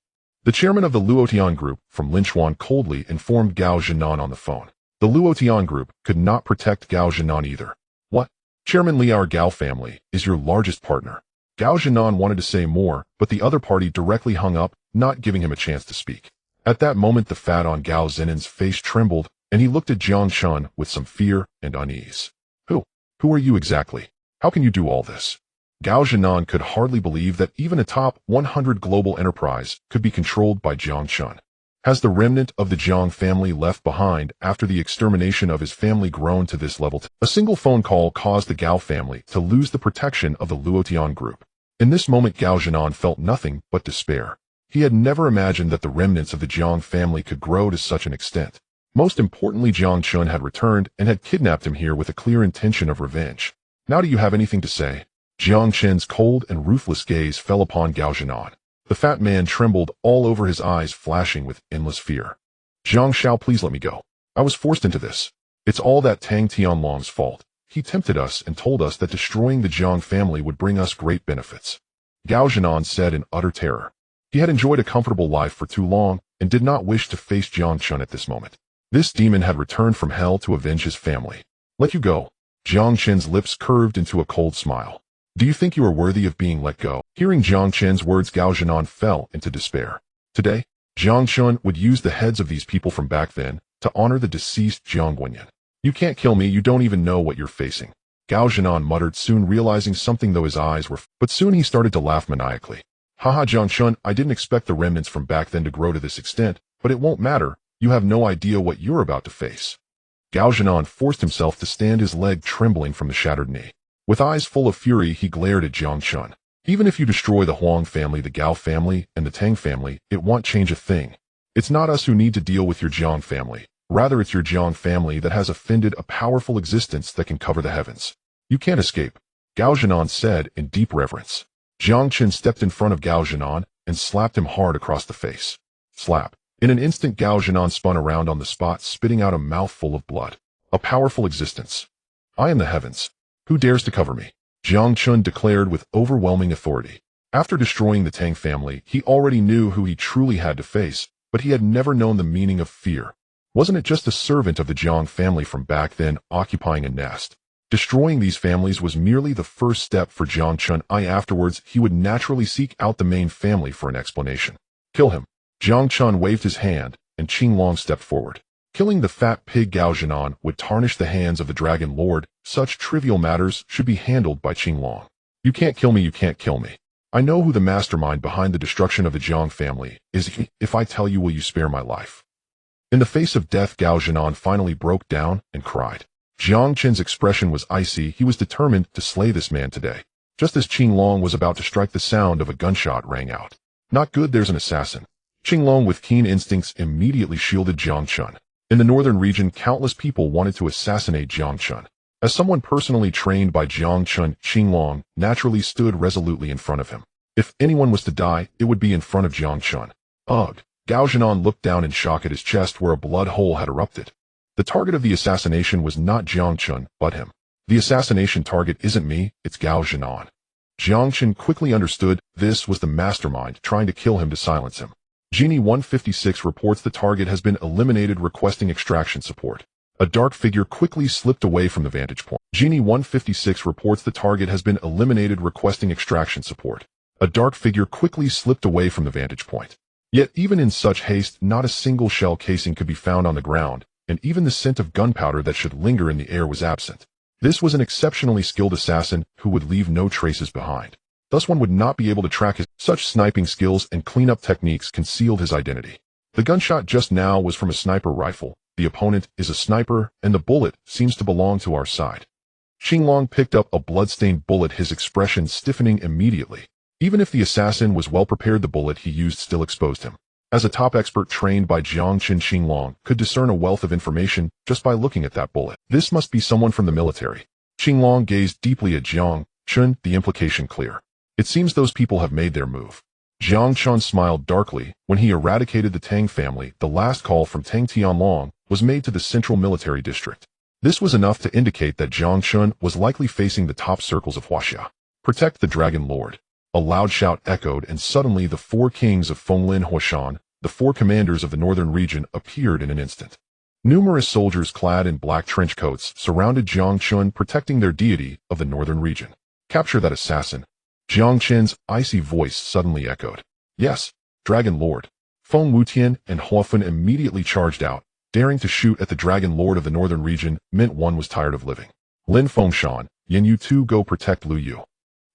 The chairman of the Luotian group from Linchuan coldly informed Gao Zhenan on the phone. The Luotian group could not protect Gao Zhenan either. What? Chairman Li, our Gao family is your largest partner. Gao Zhenan wanted to say more, but the other party directly hung up, not giving him a chance to speak. At that moment, the fat on Gao Zenon's face trembled, and he looked at Jiang Chen with some fear and unease. Who are you exactly? How can you do all this? Gao Zhenan could hardly believe that even a top 100 global enterprise could be controlled by Jiang Chen. Has the remnant of the Jiang family left behind after the extermination of his family grown to this level? A single phone call caused the Gao family to lose the protection of the Luotian group. In this moment, Gao Zhenan felt nothing but despair. He had never imagined that the remnants of the Jiang family could grow to such an extent. Most importantly, Jiang Chen had returned and had kidnapped him here with a clear intention of revenge. Now do you have anything to say? Jiang Chen's cold and ruthless gaze fell upon Gao Zhenan. The fat man trembled all over, his eyes flashing with endless fear. Jiang Shao, please let me go. I was forced into this. It's all that Tang Tianlong's fault. He tempted us and told us that destroying the Jiang family would bring us great benefits. Gao Zhenan said in utter terror. He had enjoyed a comfortable life for too long and did not wish to face Jiang Chen at this moment. This demon had returned from hell to avenge his family. Let you go. Jiang Chen's lips curved into a cold smile. Do you think you are worthy of being let go? Hearing Jiang Chen's words, Gao Zhenan fell into despair. Today, Jiang Chen would use the heads of these people from back then to honor the deceased Jiang Guanyin. You can't kill me, you don't even know what you're facing. Gao Zhenan muttered, soon realizing something, though his eyes were but soon he started to laugh maniacally. Haha, Jiang Chen, I didn't expect the remnants from back then to grow to this extent, but it won't matter. You have no idea what you're about to face. Gao Zhenan forced himself to stand, his leg trembling from the shattered knee. With eyes full of fury, he glared at Jiang Chen. Even if you destroy the Huang family, the Gao family, and the Tang family, it won't change a thing. It's not us who need to deal with your Jiang family. Rather, it's your Jiang family that has offended a powerful existence that can cover the heavens. You can't escape, Gao Zhenan said in deep reverence. Jiang Chen stepped in front of Gao Zhenan and slapped him hard across the face. Slap. In an instant, Gao Zhenan spun around on the spot, spitting out a mouthful of blood. A powerful existence. I am the heavens. Who dares to cover me? Jiang Chen declared with overwhelming authority. After destroying the Tang family, he already knew who he truly had to face, but he had never known the meaning of fear. Wasn't it just a servant of the Jiang family from back then occupying a nest? Destroying these families was merely the first step for Jiang Chen. Afterwards, he would naturally seek out the main family for an explanation. Kill him. Jiang Chen waved his hand, and Qinglong stepped forward. Killing the fat pig Gao Zhenan would tarnish the hands of the Dragon Lord. Such trivial matters should be handled by Qinglong. You can't kill me, you can't kill me. I know who the mastermind behind the destruction of the Jiang family is. If I tell you, will you spare my life? In the face of death, Gao Zhenan finally broke down and cried. Jiang Chen's expression was icy. He was determined to slay this man today. Just as Qinglong was about to strike, the sound of a gunshot rang out. Not good, there's an assassin. Qinglong, with keen instincts, immediately shielded Jiang Chen. In the northern region, countless people wanted to assassinate Jiang Chen. As someone personally trained by Jiang Chen, Qinglong naturally stood resolutely in front of him. If anyone was to die, it would be in front of Jiang Chen. Ugh. Gao Zhenan looked down in shock at his chest where a blood hole had erupted. The target of the assassination was not Jiang Chen, but him. The assassination target isn't me, it's Gao Zhenan. Jiang Chen quickly understood this was the mastermind trying to kill him to silence him. Genie 156 reports the target has been eliminated requesting extraction support. A dark figure quickly slipped away from the vantage point. Genie 156 reports the target has been eliminated requesting extraction support. A dark figure quickly slipped away from the vantage point. Yet even in such haste, not a single shell casing could be found on the ground, and even the scent of gunpowder that should linger in the air was absent. This was an exceptionally skilled assassin who would leave no traces behind. Thus one would not be able to track his. Such sniping skills and cleanup techniques concealed his identity. The gunshot just now was from a sniper rifle. The opponent is a sniper, and the bullet seems to belong to our side. Xinglong picked up a blood-stained bullet, his expression stiffening immediately. Even if the assassin was well prepared, the bullet he used still exposed him. As a top expert trained by Jiang Chen, Xinglong could discern a wealth of information just by looking at that bullet. This must be someone from the military. Xinglong gazed deeply at Jiang Chen, the implication clear. It seems those people have made their move. Jiang Chen smiled darkly. When he eradicated the Tang family, the last call from Tang Tianlong was made to the Central Military District. This was enough to indicate that Jiang Chen was likely facing the top circles of Huaxia. Protect the Dragon Lord. A loud shout echoed, and suddenly the four kings of Fenglin Huashan, the four commanders of the northern region, appeared in an instant. Numerous soldiers clad in black trench coats surrounded Jiang Chen, protecting their deity of the northern region. Capture that assassin. Jiang Chen's icy voice suddenly echoed. Yes, Dragon Lord. Feng Wutian and Huafun immediately charged out. Daring to shoot at the Dragon Lord of the northern region meant one was tired of living. Lin Fengshan, Yin you two go protect Lu Yu.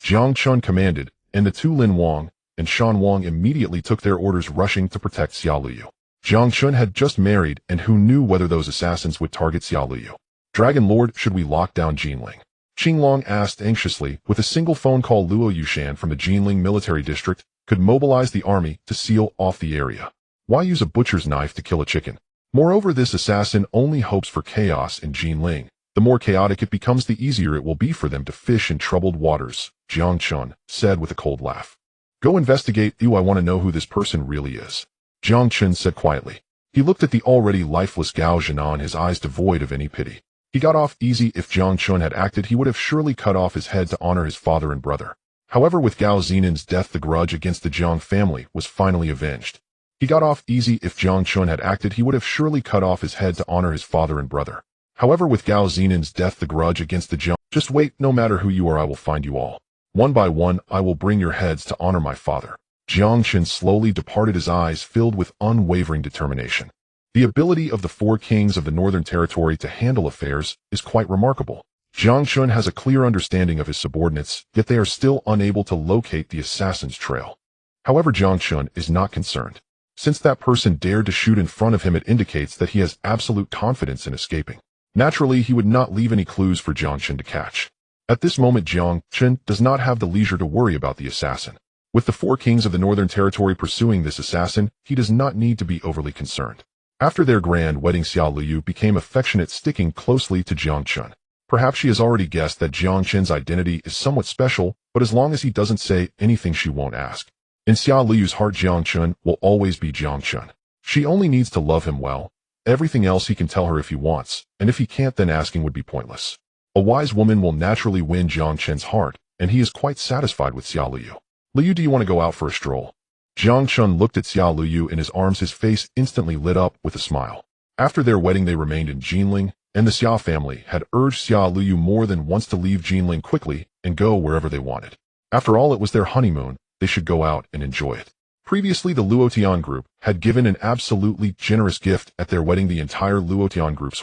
Jiang Chen commanded, and the two Lin Wang and Shan Wang immediately took their orders, rushing to protect Xia Luyu. Jiang Chen had just married, and who knew whether those assassins would target Xia Luyu? Dragon Lord, should we lock down Jinling? Xinglong asked anxiously. With a single phone call, Luo Yushan from the Jinling military district could mobilize the army to seal off the area. Why use a butcher's knife to kill a chicken? Moreover, this assassin only hopes for chaos in Jinling. The more chaotic it becomes, the easier it will be for them to fish in troubled waters, Jiang Chen said with a cold laugh. Go investigate. I want to know who this person really is, Jiang Chen said quietly. He looked at the already lifeless Gao Zhenan, his eyes devoid of any pity. He got off easy. If Jiang Chen had acted, he would have surely cut off his head to honor his father and brother. However, with Gao Zinan's death, the grudge against the Jiang family was finally avenged. He got off easy. If Jiang Chen had acted, he would have surely cut off his head to honor his father and brother. However, with Gao Zinan's death, the grudge against the Jiang. Just wait, no matter who you are, I will find you all. One by one, I will bring your heads to honor my father. Jiang Chen slowly departed, his eyes filled with unwavering determination. The ability of the four kings of the Northern Territory to handle affairs is quite remarkable. Jiang Chen has a clear understanding of his subordinates, yet they are still unable to locate the assassin's trail. However, Jiang Chen is not concerned. Since that person dared to shoot in front of him, it indicates that he has absolute confidence in escaping. Naturally, he would not leave any clues for Jiang Chen to catch. At this moment, Jiang Chen does not have the leisure to worry about the assassin. With the four kings of the Northern Territory pursuing this assassin, he does not need to be overly concerned. After their grand wedding, Xia Luyu became affectionate, sticking closely to Jiang Chen. Perhaps she has already guessed that Jiang Chen's identity is somewhat special, but as long as he doesn't say anything, she won't ask. In Xia Luyu's heart, Jiang Chen will always be Jiang Chen. She only needs to love him well. Everything else he can tell her if he wants, and if he can't, then asking would be pointless. A wise woman will naturally win Jiang Chen's heart, and he is quite satisfied with Xia Luyu. Luyu, do you want to go out for a stroll? Jiang Chen looked at Xia Luyu in his arms, his face instantly lit up with a smile. After their wedding, they remained in Jinling, and the Xia family had urged Xia Luyu more than once to leave Jinling quickly and go wherever they wanted. After all, it was their honeymoon, they should go out and enjoy it. Previously, the Luotian group had given an absolutely generous gift at their wedding. The entire Luotian group's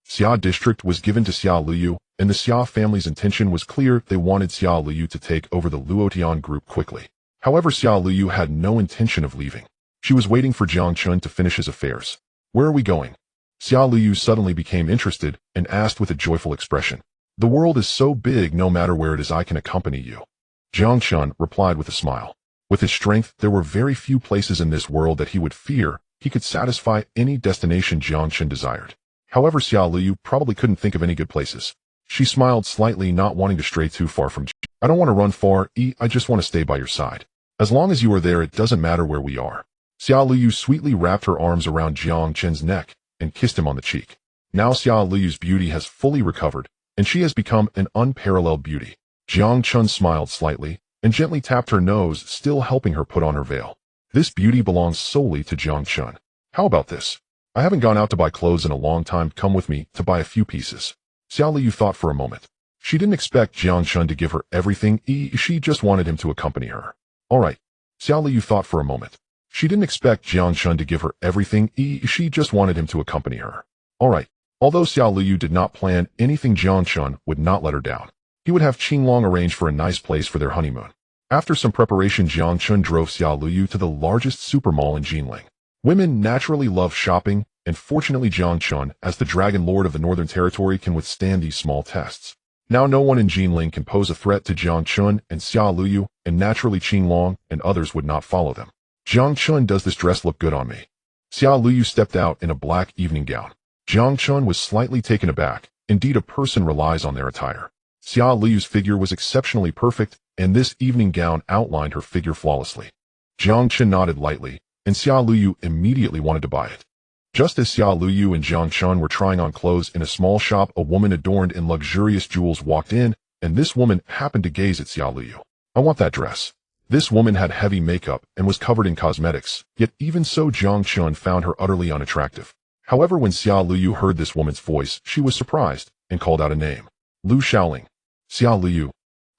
Xia district was given to Xia Luyu, and the Xia family's intention was clear. They wanted Xia Luyu to take over the Luotian group quickly. However, Xia Luyu had no intention of leaving. She was waiting for Jiang Chen to finish his affairs. Where are we going? Xia Luyu suddenly became interested and asked with a joyful expression. The world is so big, no matter where it is, I can accompany you. Jiang Chen replied with a smile. With his strength, there were very few places in this world that he would fear. He could satisfy any destination Jiang Chen desired. However, Xia Luyu probably couldn't think of any good places. She smiled slightly, not wanting to stray too far from I don't want to run far, I just want to stay by your side. As long as you are there, it doesn't matter where we are. Xia Luyu sweetly wrapped her arms around Jiang Chen's neck and kissed him on the cheek. Now Xia Luyu's beauty has fully recovered, and she has become an unparalleled beauty. Jiang Chen smiled slightly and gently tapped her nose, still helping her put on her veil. This beauty belongs solely to Jiang Chen. How about this? I haven't gone out to buy clothes in a long time. Come with me to buy a few pieces. Xia Luyu thought for a moment. She didn't expect Jiang Chen to give her everything. She just wanted him to accompany her. All right. Xia Luyu thought for a moment. She didn't expect Jiang Chen to give her everything. She just wanted him to accompany her. All right. Although Xia Luyu did not plan anything, Jiang Chen would not let her down. He would have Qinglong arrange for a nice place for their honeymoon. After some preparation, Jiang Chen drove Xia Luyu to the largest supermall in Jinling. Women naturally love shopping, and fortunately Jiang Chen, as the Dragon Lord of the Northern Territory, can withstand these small tests. Now no one in Jinling can pose a threat to Jiang Chen and Xia Luyu, and naturally Qinglong and others would not follow them. Jiang Chen, does this dress look good on me? Xia Luyu stepped out in a black evening gown. Jiang Chen was slightly taken aback. Indeed, a person relies on their attire. Xia Luyu's figure was exceptionally perfect, and this evening gown outlined her figure flawlessly. Jiang Chen nodded lightly, and Xia Luyu immediately wanted to buy it. Just as Xia Luyu and Jiang Chen were trying on clothes in a small shop, a woman adorned in luxurious jewels walked in, and this woman happened to gaze at Xia Luyu. I want that dress. This woman had heavy makeup and was covered in cosmetics, yet even so Jiang Chen found her utterly unattractive. However, when Xia Luyu heard this woman's voice, she was surprised and called out a name. Lu Shaoling. Xia Luyu.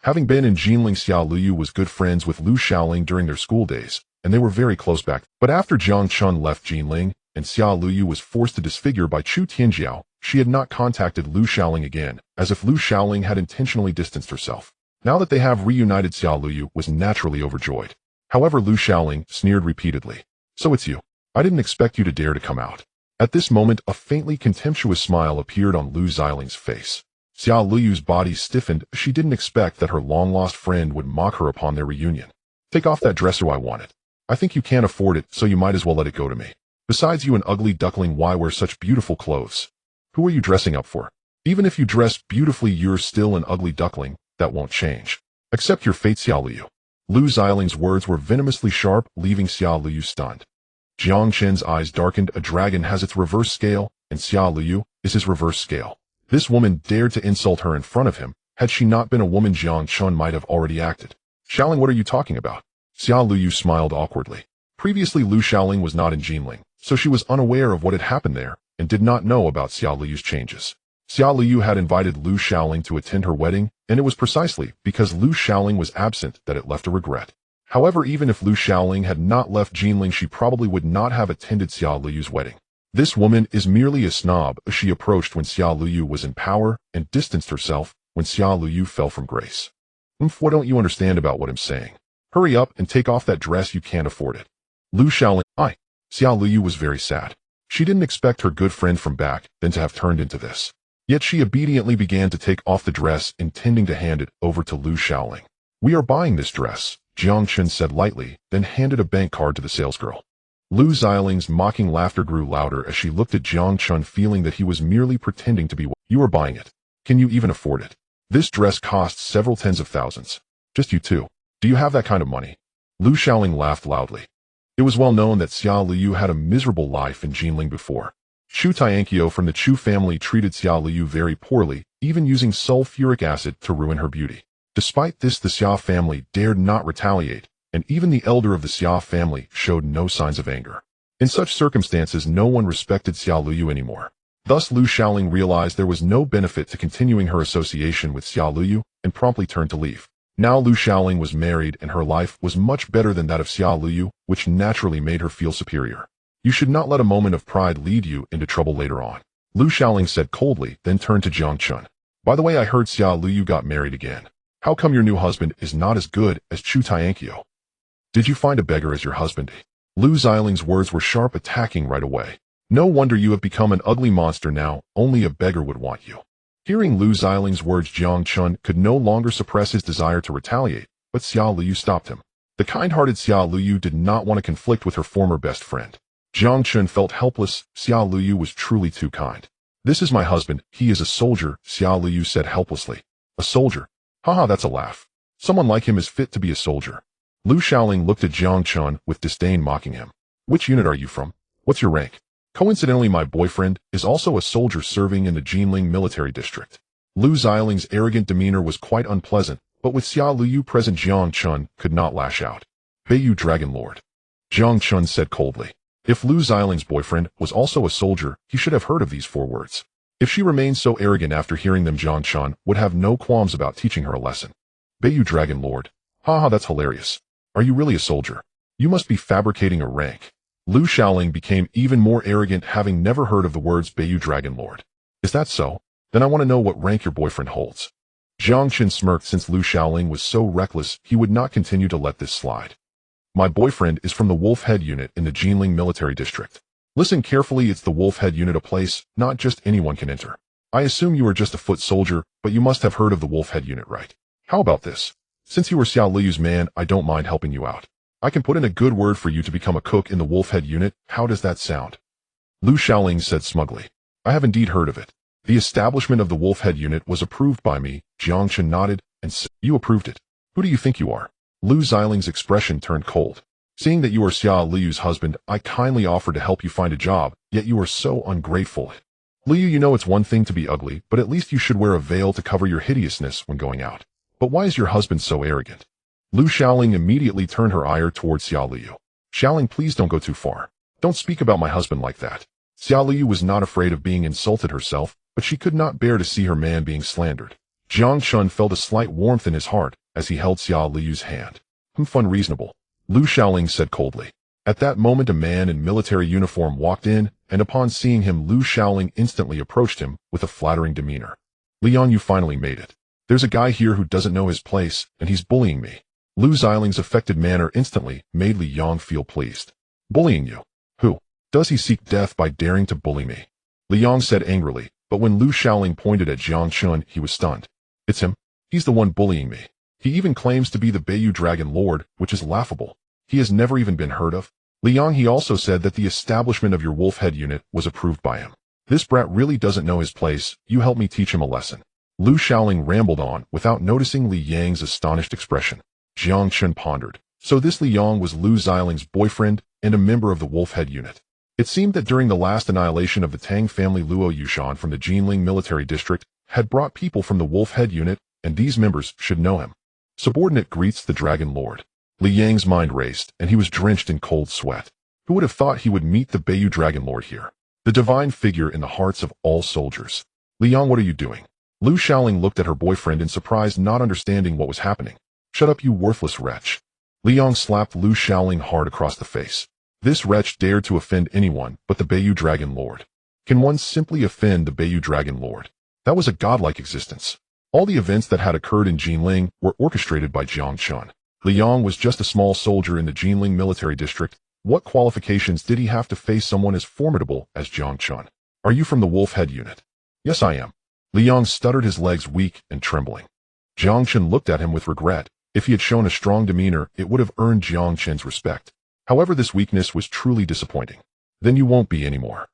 Having been in Jinling, Xia Luyu was good friends with Lu Shaoling during their school days, and they were very close back. But after Jiang Chen left Jinling, and Xia Luyu was forced to disfigure by Chu Tianjiao, she had not contacted Lu Shaoling again, as if Lu Shaoling had intentionally distanced herself. Now that they have reunited, Xia Luyu was naturally overjoyed. However, Lu Shaoling sneered repeatedly. So it's you. I didn't expect you to dare to come out. At this moment, a faintly contemptuous smile appeared on Lu Xiling's face. Xia Luyu's body stiffened. She didn't expect that her long-lost friend would mock her upon their reunion. Take off that dress, or I want it. I think you can't afford it, so you might as well let it go to me. Besides, you an ugly duckling, why wear such beautiful clothes? Who are you dressing up for? Even if you dress beautifully, you're still an ugly duckling. That won't change. Accept your fate, Xia Luyu. Lu Xiling's words were venomously sharp, leaving Xia Luyu stunned. Jiang Chen's eyes darkened. A dragon has its reverse scale, and Xia Luyu is his reverse scale. This woman dared to insult her in front of him. Had she not been a woman, Jiang Chen might have already acted. Shaoling, what are you talking about? Xia Luyu smiled awkwardly. Previously, Lu Shaoling was not in Jinling, so she was unaware of what had happened there, and did not know about Xia Luyu's changes. Xia Luyu had invited Lu Shaoling to attend her wedding, and it was precisely because Lu Shaoling was absent that it left a regret. However, even if Lu Shaoling had not left Jinling, she probably would not have attended Xia Luyu's wedding. This woman is merely a snob. She approached when Xia Luyu was in power and distanced herself when Xia Luyu fell from grace. What don't you understand about what I'm saying? Hurry up and take off that dress, you can't afford it. Lu Shaoling, Xia Luyu was very sad. She didn't expect her good friend from back then to have turned into this. Yet she obediently began to take off the dress, intending to hand it over to Lu Shaoling. We are buying this dress, Jiang Chen said lightly, then handed a bank card to the salesgirl. Lu Xiling's mocking laughter grew louder as she looked at Jiang Chen, feeling that he was merely pretending to be. You are buying it. Can you even afford it? This dress costs several tens of thousands. Just you two. Do you have that kind of money? Lu Shaoling laughed loudly. It was well known that Xia Luyu had a miserable life in Jinling before. Chu Tianqiu from the Chu family treated Xia Luyu very poorly, even using sulfuric acid to ruin her beauty. Despite this, the Xia family dared not retaliate, and even the elder of the Xia family showed no signs of anger. In such circumstances, no one respected Xia Luyu anymore. Thus, Lu Shaoling realized there was no benefit to continuing her association with Xia Luyu and promptly turned to leave. Now Lu Shaoling was married, and her life was much better than that of Xia Luyu, which naturally made her feel superior. You should not let a moment of pride lead you into trouble later on, Lu Shaoling said coldly, then turned to Jiang Chen. By the way, I heard Xia Luyu got married again. How come your new husband is not as good as Chu Tianqiu? Did you find a beggar as your husband? Lu Xiling's words were sharp, attacking right away. No wonder you have become an ugly monster now, only a beggar would want you. Hearing Lu Xiling's words, Jiang Chen could no longer suppress his desire to retaliate, but Xia Luyu stopped him. The kind-hearted Xia Luyu did not want to conflict with her former best friend. Jiang Chen felt helpless. Xia Luyu was truly too kind. This is my husband. He is a soldier, Xia Liu said helplessly. A soldier? Haha, that's a laugh. Someone like him is fit to be a soldier. Lu Shaoling looked at Jiang Chen with disdain, mocking him. Which unit are you from? What's your rank? Coincidentally, my boyfriend is also a soldier serving in the Jinling military district. Lu Xiling's arrogant demeanor was quite unpleasant, but with Xia Liu present, Jiang Chen could not lash out. Beiyu Dragon Lord. Jiang Chen said coldly. If Lu Xiling's boyfriend was also a soldier, he should have heard of these 4 words. If she remained so arrogant after hearing them, Jiang Chen would have no qualms about teaching her a lesson. Beiyu Dragon Lord. Haha, that's hilarious. Are you really a soldier? You must be fabricating a rank. Lu Shaoling became even more arrogant, having never heard of the words Beiyu Dragon Lord. Is that so? Then I want to know what rank your boyfriend holds. Jiang Chen smirked. Since Lu Shaoling was so reckless, he would not continue to let this slide. My boyfriend is from the Wolf Head unit in the Jinling military district. Listen carefully, it's the Wolf Head unit, a place not just anyone can enter. I assume you are just a foot soldier, but you must have heard of the Wolf Head unit, right? How about this? Since you were Xia Liu's man, I don't mind helping you out. I can put in a good word for you to become a cook in the Wolf Head unit. How does that sound? Lu Shaoling said smugly. I have indeed heard of it. The establishment of the Wolf Head unit was approved by me. Jiang Chen nodded and said, you approved it. Who do you think you are? Lu Xiling's expression turned cold. Seeing that you are Xia Liu's husband, I kindly offered to help you find a job, yet you are so ungrateful. Liu, you know it's one thing to be ugly, but at least you should wear a veil to cover your hideousness when going out. But why is your husband so arrogant? Lu Shaoling immediately turned her ire towards Xia Liu. Shaoling, please don't go too far. Don't speak about my husband like that. Xia Liu was not afraid of being insulted herself, but she could not bear to see her man being slandered. Jiang Chen felt a slight warmth in his heart as he held Xia Liu's hand. Fun reasonable, Lu Shaoling said coldly. At that moment, a man in military uniform walked in, and upon seeing him, Lu Shaoling instantly approached him with a flattering demeanor. Liang, you finally made it. There's a guy here who doesn't know his place, and he's bullying me. Lu Xiling's affected manner instantly made Liang feel pleased. Bullying you? Who? Does he seek death by daring to bully me? Liang said angrily, but when Lu Shaoling pointed at Jiang Chen, he was stunned. It's him. He's the one bullying me. He even claims to be the Beiyu Dragon Lord, which is laughable. He has never even been heard of. Liang, he also said that the establishment of your Wolf Head unit was approved by him. This brat really doesn't know his place. You help me teach him a lesson. Lu Shaoling rambled on without noticing Li Yang's astonished expression. Jiang Chen pondered. So this Liang was Lu Xiling's boyfriend and a member of the Wolf Head unit. It seemed that during the last annihilation of the Tang family, Luo Yushan from the Jinling military district had brought people from the Wolf Head unit, and these members should know him. Subordinate greets the Dragon Lord. Li Yang's mind raced, and he was drenched in cold sweat. Who would have thought he would meet the Beiyu Dragon Lord here? The divine figure in the hearts of all soldiers. Liang, what are you doing? Lu Shaoling looked at her boyfriend in surprise, not understanding what was happening. Shut up, you worthless wretch. Liang slapped Lu Shaoling hard across the face. This wretch dared to offend anyone but the Beiyu Dragon Lord. Can one simply offend the Beiyu Dragon Lord? That was a godlike existence. All the events that had occurred in Jinling were orchestrated by Jiang Chen. Liang was just a small soldier in the Jinling military district. What qualifications did he have to face someone as formidable as Jiang Chen? Are you from the Wolf Head unit? Yes, I am. Liang stuttered, his legs weak and trembling. Jiang Chen looked at him with regret. If he had shown a strong demeanor, it would have earned Jiang Chen's respect. However, this weakness was truly disappointing. Then you won't be anymore.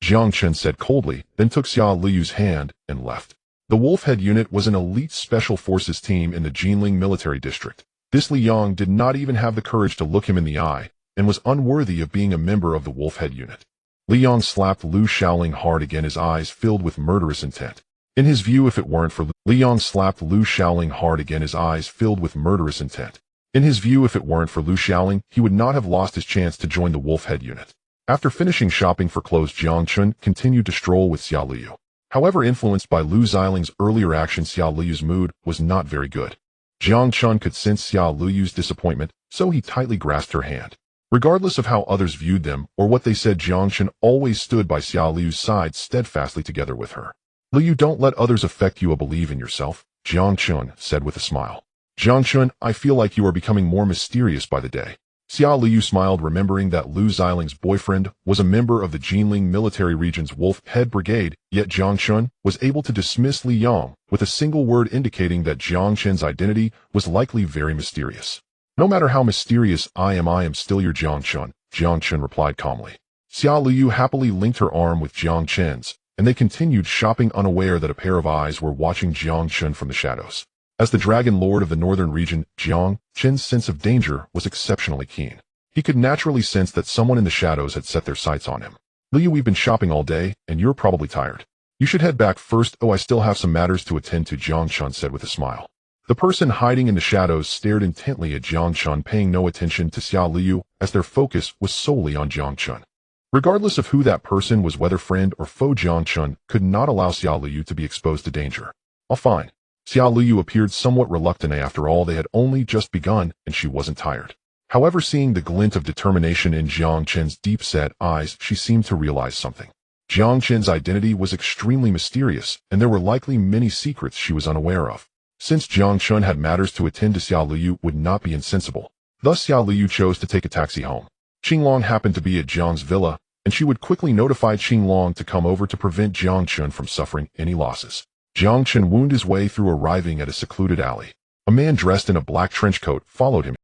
Jiang Chen said coldly, then took Xia Liu's hand and left. The Wolf Head unit was an elite special forces team in the Jinling military district. This Liang did not even have the courage to look him in the eye, and was unworthy of being a member of the Wolf Head unit. Liang slapped Lu Shaoling hard again, his eyes filled with murderous intent. In his view, if it weren't for Liang slapped Lu Shaoling hard again, his eyes filled with murderous intent. In his view, if it weren't for Lu Shaoling, he would not have lost his chance to join the Wolf Head unit. After finishing shopping for clothes, Jiang Chen continued to stroll with Xia Liu. However, influenced by Lu Xiling's earlier action, Xia Liu's mood was not very good. Jiang Chen could sense Xia Liu's disappointment, so he tightly grasped her hand. Regardless of how others viewed them or what they said, Jiang Chen always stood by Xia Liu's side, steadfastly together with her. Liu, don't let others affect you. Believe in yourself, Jiang Chen said with a smile. Jiang Chen, I feel like you are becoming more mysterious by the day. Xia Liu smiled, remembering that Lu Xiling's boyfriend was a member of the Jinling military region's Wolf Head Brigade, yet Jiang Chen was able to dismiss Li Yang with a single word, indicating that Jiang Chen's identity was likely very mysterious. No matter how mysterious I am still your Jiang Chen, Jiang Chen replied calmly. Xia Liu happily linked her arm with Jiang Chen's, and they continued shopping unaware that a pair of eyes were watching Jiang Chen from the shadows. As the Dragon Lord of the northern region, Jiang Chen's sense of danger was exceptionally keen. He could naturally sense that someone in the shadows had set their sights on him. Liu, we've been shopping all day, and you're probably tired. You should head back first. Oh, I still have some matters to attend to, Jiang Chen said with a smile. The person hiding in the shadows stared intently at Jiang Chen, paying no attention to Xiao Liu, as their focus was solely on Jiang Chen. Regardless of who that person was, whether friend or foe, Jiang Chen could not allow Xiao Liu to be exposed to danger. All fine. Xiao Liu appeared somewhat reluctant. After all, they had only just begun, and she wasn't tired. However, seeing the glint of determination in Jiang Chen's deep-set eyes, she seemed to realize something. Jiang Chen's identity was extremely mysterious, and there were likely many secrets she was unaware of. Since Jiang Chen had matters to attend to, Xiao Liu would not be insensible. Thus, Xiao Liu chose to take a taxi home. Qinglong happened to be at Jiang's villa, and she would quickly notify Qinglong to come over to prevent Jiang Chen from suffering any losses. Jiang Chen wound his way through, arriving at a secluded alley. A man dressed in a black trench coat followed him.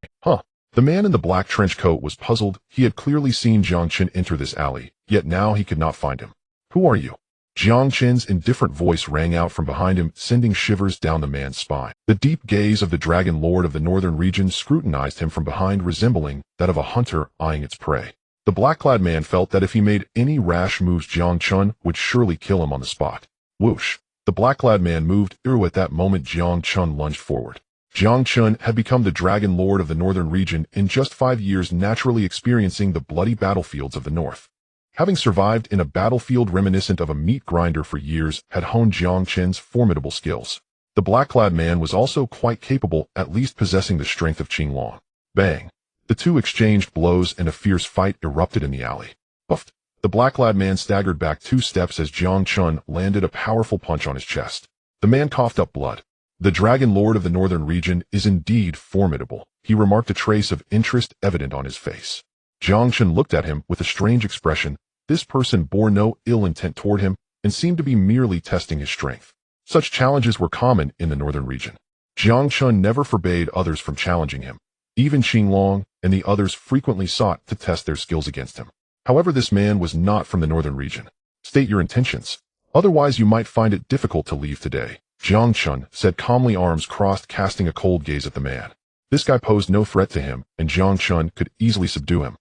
The man in the black trench coat was puzzled. He had clearly seen Jiang Chen enter this alley, yet now he could not find him. Who are you? Jiang Chen's indifferent voice rang out from behind him, sending shivers down the man's spine. The deep gaze of the Dragon Lord of the northern region scrutinized him from behind, resembling that of a hunter eyeing its prey. The black-clad man felt that if he made any rash moves, Jiang Chen would surely kill him on the spot. Whoosh! The black-clad man moved. At that moment, Jiang Chen lunged forward. Jiang Chen had become the Dragon Lord of the northern region in just 5 years, naturally experiencing the bloody battlefields of the north. Having survived in a battlefield reminiscent of a meat grinder for years, had honed Jiang Chen's formidable skills. The black-clad man was also quite capable, at least possessing the strength of Qinglong. Bang! The two exchanged blows and a fierce fight erupted in the alley. Puffed! The black-clad man staggered back 2 steps as Jiang Chen landed a powerful punch on his chest. The man coughed up blood. The Dragon Lord of the northern region is indeed formidable, he remarked, a trace of interest evident on his face. Jiang Chen looked at him with a strange expression. This person bore no ill intent toward him and seemed to be merely testing his strength. Such challenges were common in the northern region. Jiang Chen never forbade others from challenging him. Even Qinglong and the others frequently sought to test their skills against him. However, this man was not from the northern region. State your intentions. Otherwise, you might find it difficult to leave today, Jiang Chen said calmly, arms crossed, casting a cold gaze at the man. This guy posed no threat to him, and Jiang Chen could easily subdue him.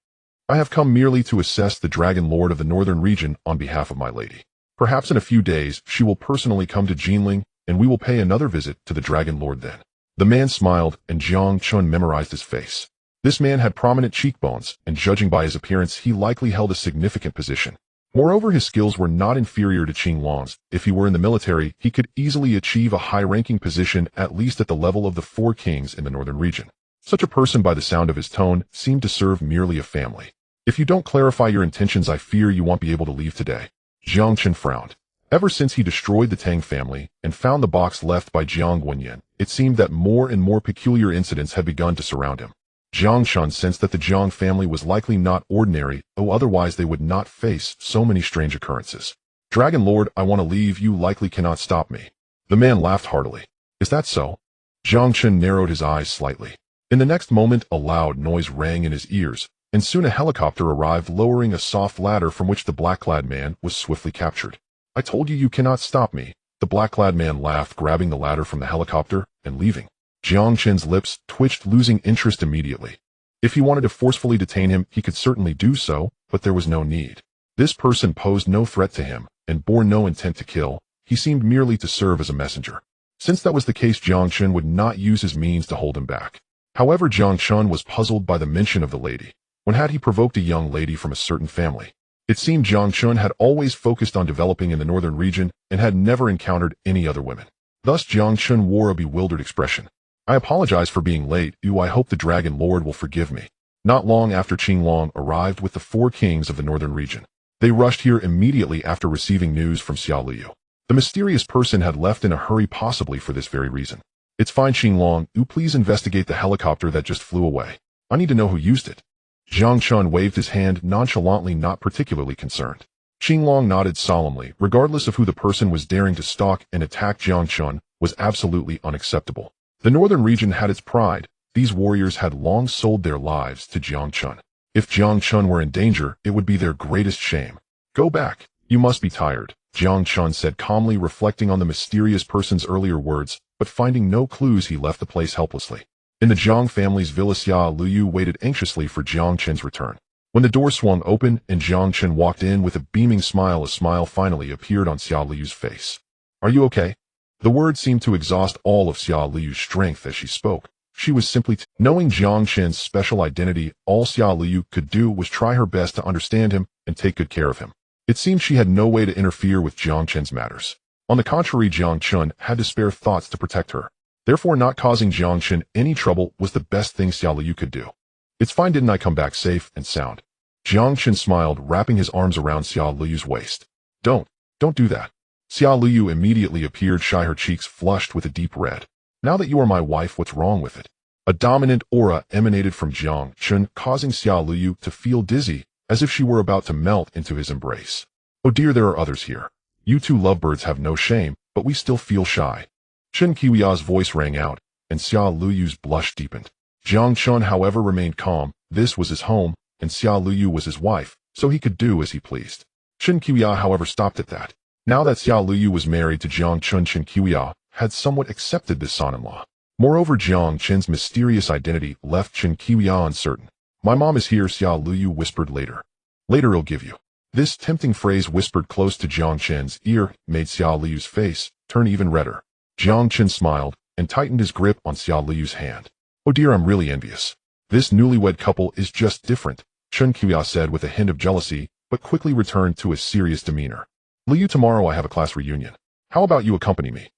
I have come merely to assess the Dragon Lord of the northern region on behalf of my lady. Perhaps in a few days she will personally come to Jinling, and we will pay another visit to the Dragon Lord then. The man smiled, and Jiang Chen memorized his face. This man had prominent cheekbones, and judging by his appearance, he likely held a significant position. Moreover, his skills were not inferior to Qinglong's. If he were in the military, he could easily achieve a high-ranking position, at least at the level of the 4 kings in the northern region. Such a person, by the sound of his tone, seemed to serve merely a family. If you don't clarify your intentions, I fear you won't be able to leave today. Jiang Chen frowned. Ever since he destroyed the Tang family and found the box left by Jiang Wenyan, it seemed that more and more peculiar incidents had begun to surround him. Jiang Chen sensed that the Jiang family was likely not ordinary, though otherwise they would not face so many strange occurrences. Dragon Lord, I want to leave. You likely cannot stop me. The man laughed heartily. Is that so? Jiang Chen narrowed his eyes slightly. In the next moment, a loud noise rang in his ears, and soon a helicopter arrived, lowering a soft ladder from which the black-clad man was swiftly captured. I told you cannot stop me. The black-clad man laughed, grabbing the ladder from the helicopter and leaving. Jiang Chen's lips twitched, losing interest immediately. If he wanted to forcefully detain him, he could certainly do so, but there was no need. This person posed no threat to him and bore no intent to kill. He seemed merely to serve as a messenger. Since that was the case, Jiang Chen would not use his means to hold him back. However, Jiang Chen was puzzled by the mention of the lady. When had he provoked a young lady from a certain family? It seemed Jiang Chen had always focused on developing in the northern region and had never encountered any other women. Thus, Jiang Chen wore a bewildered expression. I apologize for being late. I hope the Dragon Lord will forgive me. Not long after, Qinglong arrived with the 4 kings of the northern region. They rushed here immediately after receiving news from Xiao Liu. The mysterious person had left in a hurry, possibly for this very reason. It's fine, Qinglong. Please investigate the helicopter that just flew away. I need to know who used it. Jiang Chen waved his hand nonchalantly, not particularly concerned. Qinglong nodded solemnly. Regardless of who the person was, daring to stalk and attack Jiang Chen was absolutely unacceptable. The northern region had its pride. These warriors had long sold their lives to Jiang Chen. If Jiang Chen were in danger, it would be their greatest shame. Go back. You must be tired. Jiang Chen said calmly, reflecting on the mysterious person's earlier words, but finding no clues he left the place helplessly. In the Jiang family's villa, Xia Luyu waited anxiously for Jiang Chen's return. When the door swung open and Jiang Chen walked in with a beaming smile, a smile finally appeared on Xia Luyu's face. "Are you okay?" The word seemed to exhaust all of Xia Luyu's strength as she spoke. She was simply knowing Jiang Chen's special identity. All Xia Luyu could do was try her best to understand him and take good care of him. It seemed she had no way to interfere with Jiang Chen's matters. On the contrary, Jiang Chen had to spare thoughts to protect her. Therefore, not causing Jiang Chen any trouble was the best thing Xia Luyu could do. "It's fine, didn't I come back safe and sound?" Jiang Chen smiled, wrapping his arms around Xia Luyu's waist. Don't do that." Xia Luyu immediately appeared shy, her cheeks flushed with a deep red. "Now that you are my wife, what's wrong with it?" A dominant aura emanated from Jiang Chen, causing Xia Luyu to feel dizzy, as if she were about to melt into his embrace. "Oh dear, there are others here. You two lovebirds have no shame, but we still feel shy." Chen Qiuya's voice rang out, and Xia Luyu's blush deepened. Jiang Chen, however, remained calm. This was his home, and Xia Luyu was his wife, so he could do as he pleased. Chen Qiuya, however, stopped at that. Now that Xia Luyu was married to Jiang Chen, Chen Qiuya had somewhat accepted this son-in-law. Moreover, Jiang Chen's mysterious identity left Chen Qiuya uncertain. "My mom is here," Xia Luyu whispered later. "Later he'll give you." This tempting phrase, whispered close to Jiang Chen's ear, made Xia Luyu's face turn even redder. Jiang Chen smiled and tightened his grip on Xia Luyu's hand. "Oh dear, I'm really envious. This newlywed couple is just different," Chen Qiuya said with a hint of jealousy, but quickly returned to his serious demeanor. "Luyu, tomorrow I have a class reunion. How about you accompany me?"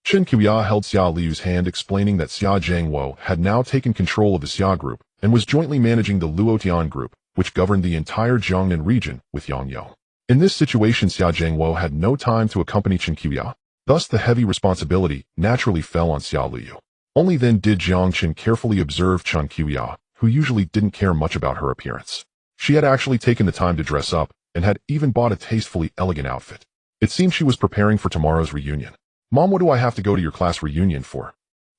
Chen Qiuya held Xia Luyu's hand, explaining that Xia Zhangwo had now taken control of the Xia group and was jointly managing the Luotian group, which governed the entire Jiangnan region with Yang Yao. In this situation, Xia Zhangwo had no time to accompany Chen Qiuya. Thus, the heavy responsibility naturally fell on Xia Luyu. Only then did Jiang Chen carefully observe Chen Qiuya, who usually didn't care much about her appearance. She had actually taken the time to dress up and had even bought a tastefully elegant outfit. It seemed she was preparing for tomorrow's reunion. "Mom, what do I have to go to your class reunion for?"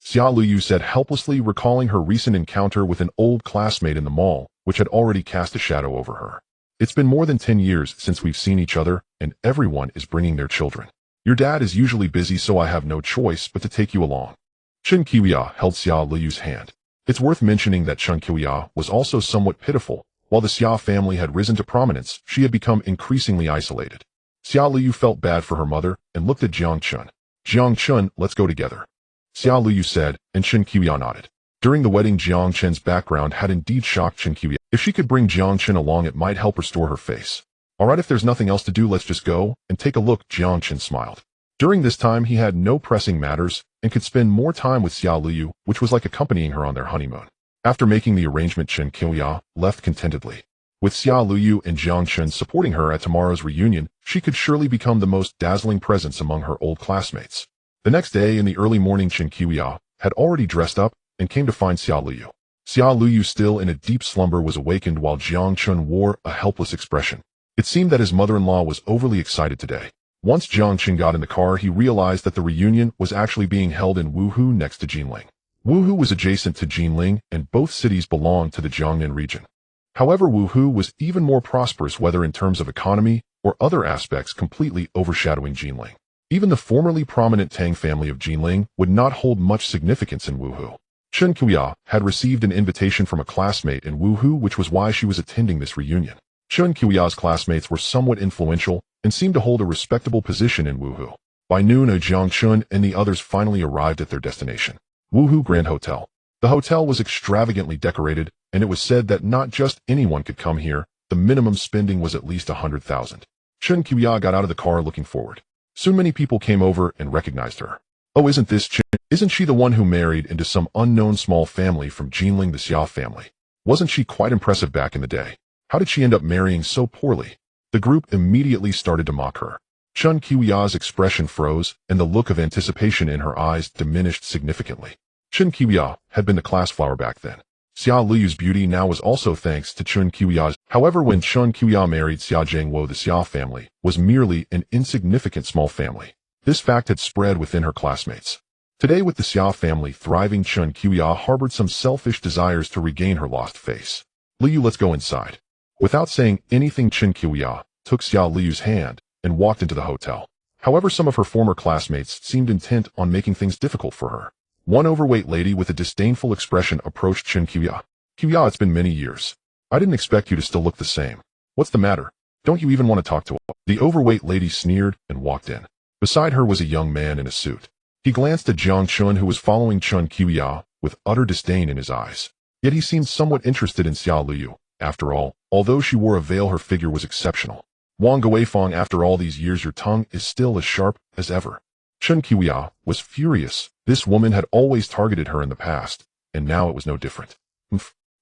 Xia Luyu said helplessly, recalling her recent encounter with an old classmate in the mall, which had already cast a shadow over her. "It's been more than 10 years since we've seen each other, and everyone is bringing their children. Your dad is usually busy, so I have no choice but to take you along." Chen Qiuya held Xia Luyu's hand. It's worth mentioning that Chen Qiuya was also somewhat pitiful. While the Xia family had risen to prominence, she had become increasingly isolated. Xia Luyu felt bad for her mother and looked at Jiang Chen. "Jiang Chen, let's go together," Xia Luyu said, and Chen Qiuya nodded. During the wedding, Jiang Chen's background had indeed shocked Chen Qiuya. If she could bring Jiang Chen along, it might help restore her face. "Alright, if there's nothing else to do, let's just go and take a look," Jiang Chen smiled. During this time, he had no pressing matters and could spend more time with Xia Luyu, which was like accompanying her on their honeymoon. After making the arrangement, Chen Qiuya left contentedly. With Xia Luyu and Jiang Chen supporting her at tomorrow's reunion, she could surely become the most dazzling presence among her old classmates. The next day, in the early morning, Chen Qiuya had already dressed up and came to find Xia Luyu. Xia Luyu, still in a deep slumber, was awakened while Jiang Chen wore a helpless expression. It seemed that his mother-in-law was overly excited today. Once Jiang Chen got in the car, he realized that the reunion was actually being held in Wuhu next to Jinling. Wuhu was adjacent to Jinling, and both cities belonged to the Jiangnan region. However, Wuhu was even more prosperous, whether in terms of economy or other aspects, completely overshadowing Jinling. Even the formerly prominent Tang family of Jinling would not hold much significance in Wuhu. Chen Qiuya had received an invitation from a classmate in Wuhu, which was why she was attending this reunion. Chen Qiuya's classmates were somewhat influential and seemed to hold a respectable position in Wuhu. By noon, Jiang Chen and the others finally arrived at their destination, Wuhu Grand Hotel. The hotel was extravagantly decorated, and it was said that not just anyone could come here. The minimum spending was at least 100,000. Chen Qiuya got out of the car looking forward. Soon many people came over and recognized her. "Oh, isn't this Chen? Isn't she the one who married into some unknown small family from Jinling, the Xia family? Wasn't she quite impressive back in the day? How did she end up marrying so poorly?" The group immediately started to mock her. Chen Qiuya's expression froze, and the look of anticipation in her eyes diminished significantly. Chen Qiuya had been the class flower back then. Xia Luyu's beauty now was also thanks to Chen Qiuya's. However, when Chen Qiuya married Xia Zhangwo, the Xia family was merely an insignificant small family. This fact had spread within her classmates. Today, with the Xia family thriving, Chen Qiuya harbored some selfish desires to regain her lost face. "Luyu, let's go inside." Without saying anything, Chen Qiuya took Xia Luyu's hand and walked into the hotel. However, some of her former classmates seemed intent on making things difficult for her. One overweight lady with a disdainful expression approached Chen Qiuya. "Qiuya, it's been many years. I didn't expect you to still look the same. What's the matter? Don't you even want to talk to us?" The overweight lady sneered and walked in. Beside her was a young man in a suit. He glanced at Jiang Chen, who was following Chen Qiuya with utter disdain in his eyes. Yet he seemed somewhat interested in Xia Luyu. After all, although she wore a veil, her figure was exceptional. "Wang Guifeng, after all these years your tongue is still as sharp as ever." Chen Qiuya was furious. This woman had always targeted her in the past, and now it was no different.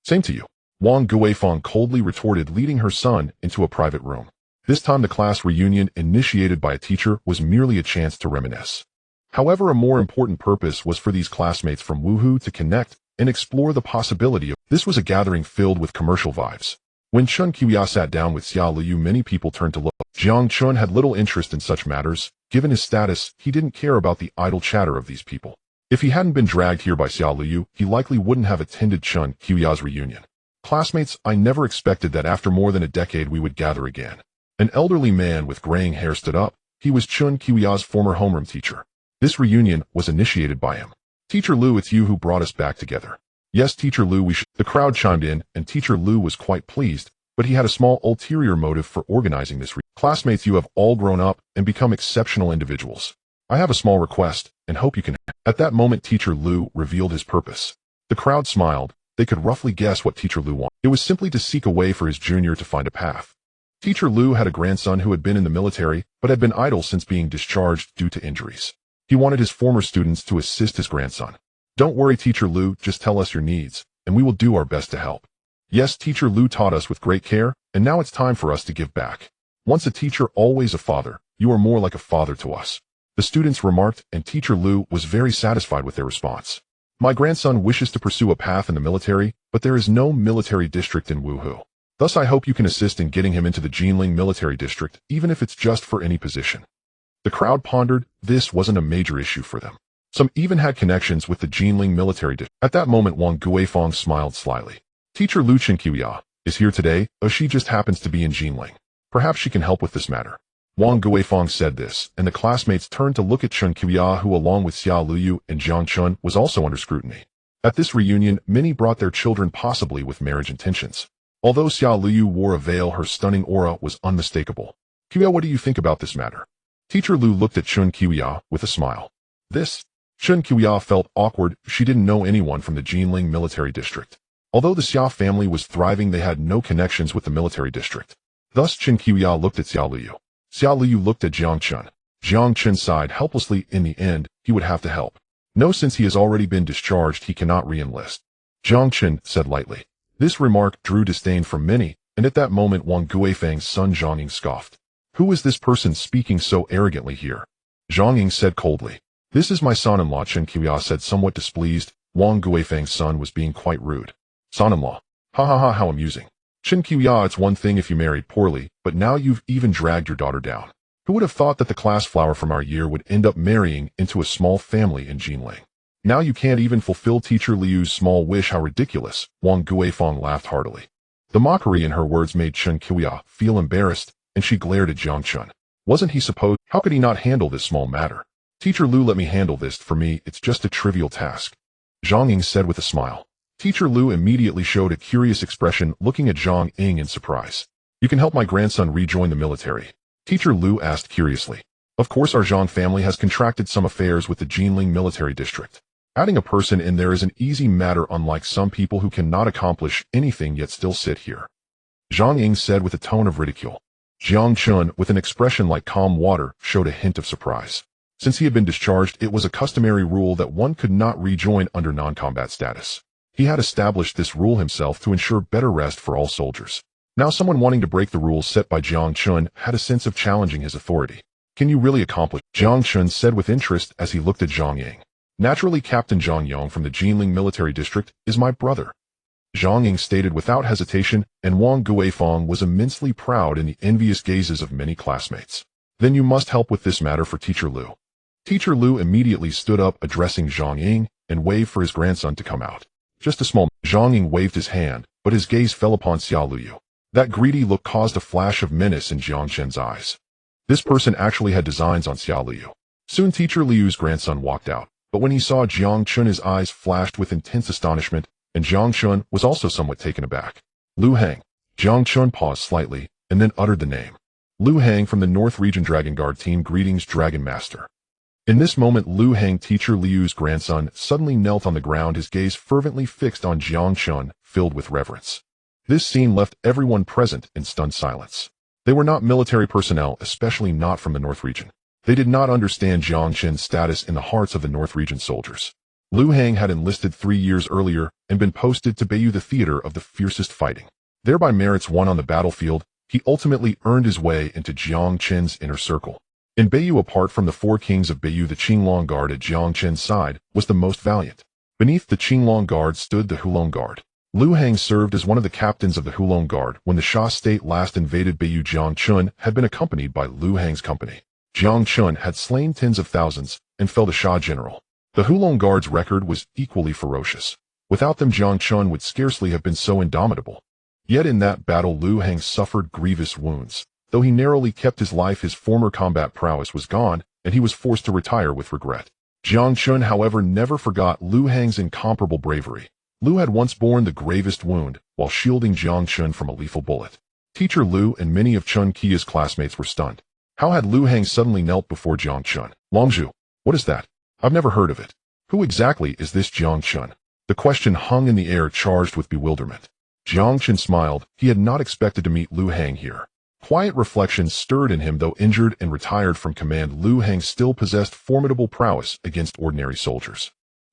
"Same to you," Wang Guifeng coldly retorted, leading her son into a private room. This time the class reunion initiated by a teacher was merely a chance to reminisce. However, a more important purpose was for these classmates from Wuhu to connect and explore the possibility of. This was a gathering filled with commercial vibes. When Chen Qiuya sat down with Xia Luyu, many people turned to look. Jiang Chen had little interest in such matters. Given his status, he didn't care about the idle chatter of these people. If he hadn't been dragged here by Xia Luyu, he likely wouldn't have attended Chen Qiuya's reunion. "Classmates, I never expected that after more than a decade we would gather again." An elderly man with graying hair stood up. He was Chen Qiuya's former homeroom teacher. This reunion was initiated by him. "Teacher Lu, it's you who brought us back together." "Yes, Teacher Lu, we should." The crowd chimed in, and Teacher Lu was quite pleased, but he had a small ulterior motive for organizing this. "Classmates, you have all grown up and become exceptional individuals. I have a small request, and hope you can." At that moment, Teacher Lu revealed his purpose. The crowd smiled. They could roughly guess what Teacher Lu wanted. It was simply to seek a way for his junior to find a path. Teacher Lu had a grandson who had been in the military, but had been idle since being discharged due to injuries. He wanted his former students to assist his grandson. "Don't worry, Teacher Lu, just tell us your needs, and we will do our best to help." "Yes, Teacher Lu taught us with great care, and now it's time for us to give back. Once a teacher, always a father. You are more like a father to us." The students remarked, and Teacher Lu was very satisfied with their response. "My grandson wishes to pursue a path in the military, but there is no military district in Wuhu. Thus I hope you can assist in getting him into the Jinling military district, even if it's just for any position." The crowd pondered. This wasn't a major issue for them. Some even had connections with the Jinling military district. At that moment, Wang Guifeng smiled slyly. "Teacher Lu Chen Qiuya is here today, she just happens to be in Jinling. Perhaps she can help with this matter." Wang Guifeng said this, and the classmates turned to look at Chen Qiuya, who along with Xia Luyu and Jiang Chen was also under scrutiny. At this reunion, many brought their children, possibly with marriage intentions. Although Xia Luyu wore a veil, her stunning aura was unmistakable. "Qiuya, what do you think about this matter?" Teacher Lu looked at Chen Qiuya with a smile. Chen Qiuya felt awkward. She didn't know anyone from the Jinling military district. Although the Xia family was thriving, they had no connections with the military district. Thus Chen Qiuya looked at Xia Luyu. Xia Luyu looked at Jiang Chen. Jiang Chen sighed helplessly. In the end, he would have to help. No, since he has already been discharged, he cannot re-enlist. Jiang Chen said lightly. This remark drew disdain from many, and at that moment Wang Guifeng's son Zhang Ying scoffed. "Who is this person speaking so arrogantly here?" Zhang Ying said coldly. "This is my son-in-law," Chen Qiuya said, somewhat displeased. Wang Guifeng's son was being quite rude. "Son-in-law? Ha ha ha, how amusing. Chen Qiuya, it's one thing if you married poorly, but now you've even dragged your daughter down. Who would have thought that the class flower from our year would end up marrying into a small family in Jinling? Now you can't even fulfill Teacher Liu's small wish. How ridiculous." Wang Guifeng laughed heartily. The mockery in her words made Chen Qiuya feel embarrassed, and she glared at Jiang Chen. Wasn't he supposed? How could he not handle this small matter? "Teacher Lu, let me handle this. For me, it's just a trivial task," Zhang Ying said with a smile. Teacher Lu immediately showed a curious expression, looking at Zhang Ying in surprise. "You can help my grandson rejoin the military?" Teacher Lu asked curiously. "Of course, our Zhang family has contracted some affairs with the Jinling military district. Adding a person in there is an easy matter, unlike some people who cannot accomplish anything yet still sit here," Zhang Ying said with a tone of ridicule. Jiang Chen, with an expression like calm water, showed a hint of surprise. Since he had been discharged, it was a customary rule that one could not rejoin under non-combat status. He had established this rule himself to ensure better rest for all soldiers. Now someone wanting to break the rules set by Jiang Chen had a sense of challenging his authority. "Can you really accomplish?" Jiang Chen said with interest as he looked at Zhang Ying. "Naturally, Captain Zhang Yong from the Jinling military district is my brother," Zhang Ying stated without hesitation, and Wang Guifeng was immensely proud in the envious gazes of many classmates. "Then you must help with this matter for Teacher Lu." Teacher Lu immediately stood up, addressing Zhang Ying, and waved for his grandson to come out. Just a small. Zhang Ying waved his hand, but his gaze fell upon Xia Luyu. That greedy look caused a flash of menace in Jiang Chen's eyes. This person actually had designs on Xiao Liu. Soon teacher Liu's grandson walked out, but when he saw Jiang Chen his eyes flashed with intense astonishment, and Jiang Chen was also somewhat taken aback. Lu Hang. Jiang Chen paused slightly, and then uttered the name. Lu Hang from the North Region Dragon Guard team. Greetings, Dragon Master. In this moment, Lu Hang, teacher Liu's grandson, suddenly knelt on the ground, his gaze fervently fixed on Jiang Chen, filled with reverence. This scene left everyone present in stunned silence. They were not military personnel, especially not from the North Region. They did not understand Jiang Chen's status in the hearts of the North Region soldiers. Lu Hang had enlisted 3 years earlier and been posted to Beiyu, the theater of the fiercest fighting. There by merits won on the battlefield, he ultimately earned his way into Jiang Chen's inner circle. In Beiyu, apart from the 4 kings of Beiyu, the Qinglong Guard at Jiang Chen's side was the most valiant. Beneath the Qinglong Guard stood the Hulong Guard. Lu Hang served as one of the captains of the Hulong Guard when the Xia state last invaded Beiyu. Jiang Chen had been accompanied by Lu Hang's company. Jiang Chen had slain tens of thousands and felled a Xia general. The Hulong Guard's record was equally ferocious. Without them, Jiang Chen would scarcely have been so indomitable. Yet in that battle, Lu Hang suffered grievous wounds. Though he narrowly kept his life, his former combat prowess was gone, and he was forced to retire with regret. Jiang Chen, however, never forgot Lu Hang's incomparable bravery. Lu had once borne the gravest wound while shielding Jiang Chen from a lethal bullet. Teacher Lu and many of Chen Qi's classmates were stunned. How had Lu Hang suddenly knelt before Jiang Chen? Longzhu, what is that? I've never heard of it. Who exactly is this Jiang Chen? The question hung in the air, charged with bewilderment. Jiang Chen smiled. He had not expected to meet Lu Hang here. Quiet reflection stirred in him. Though injured and retired from command, Lu Hang still possessed formidable prowess against ordinary soldiers.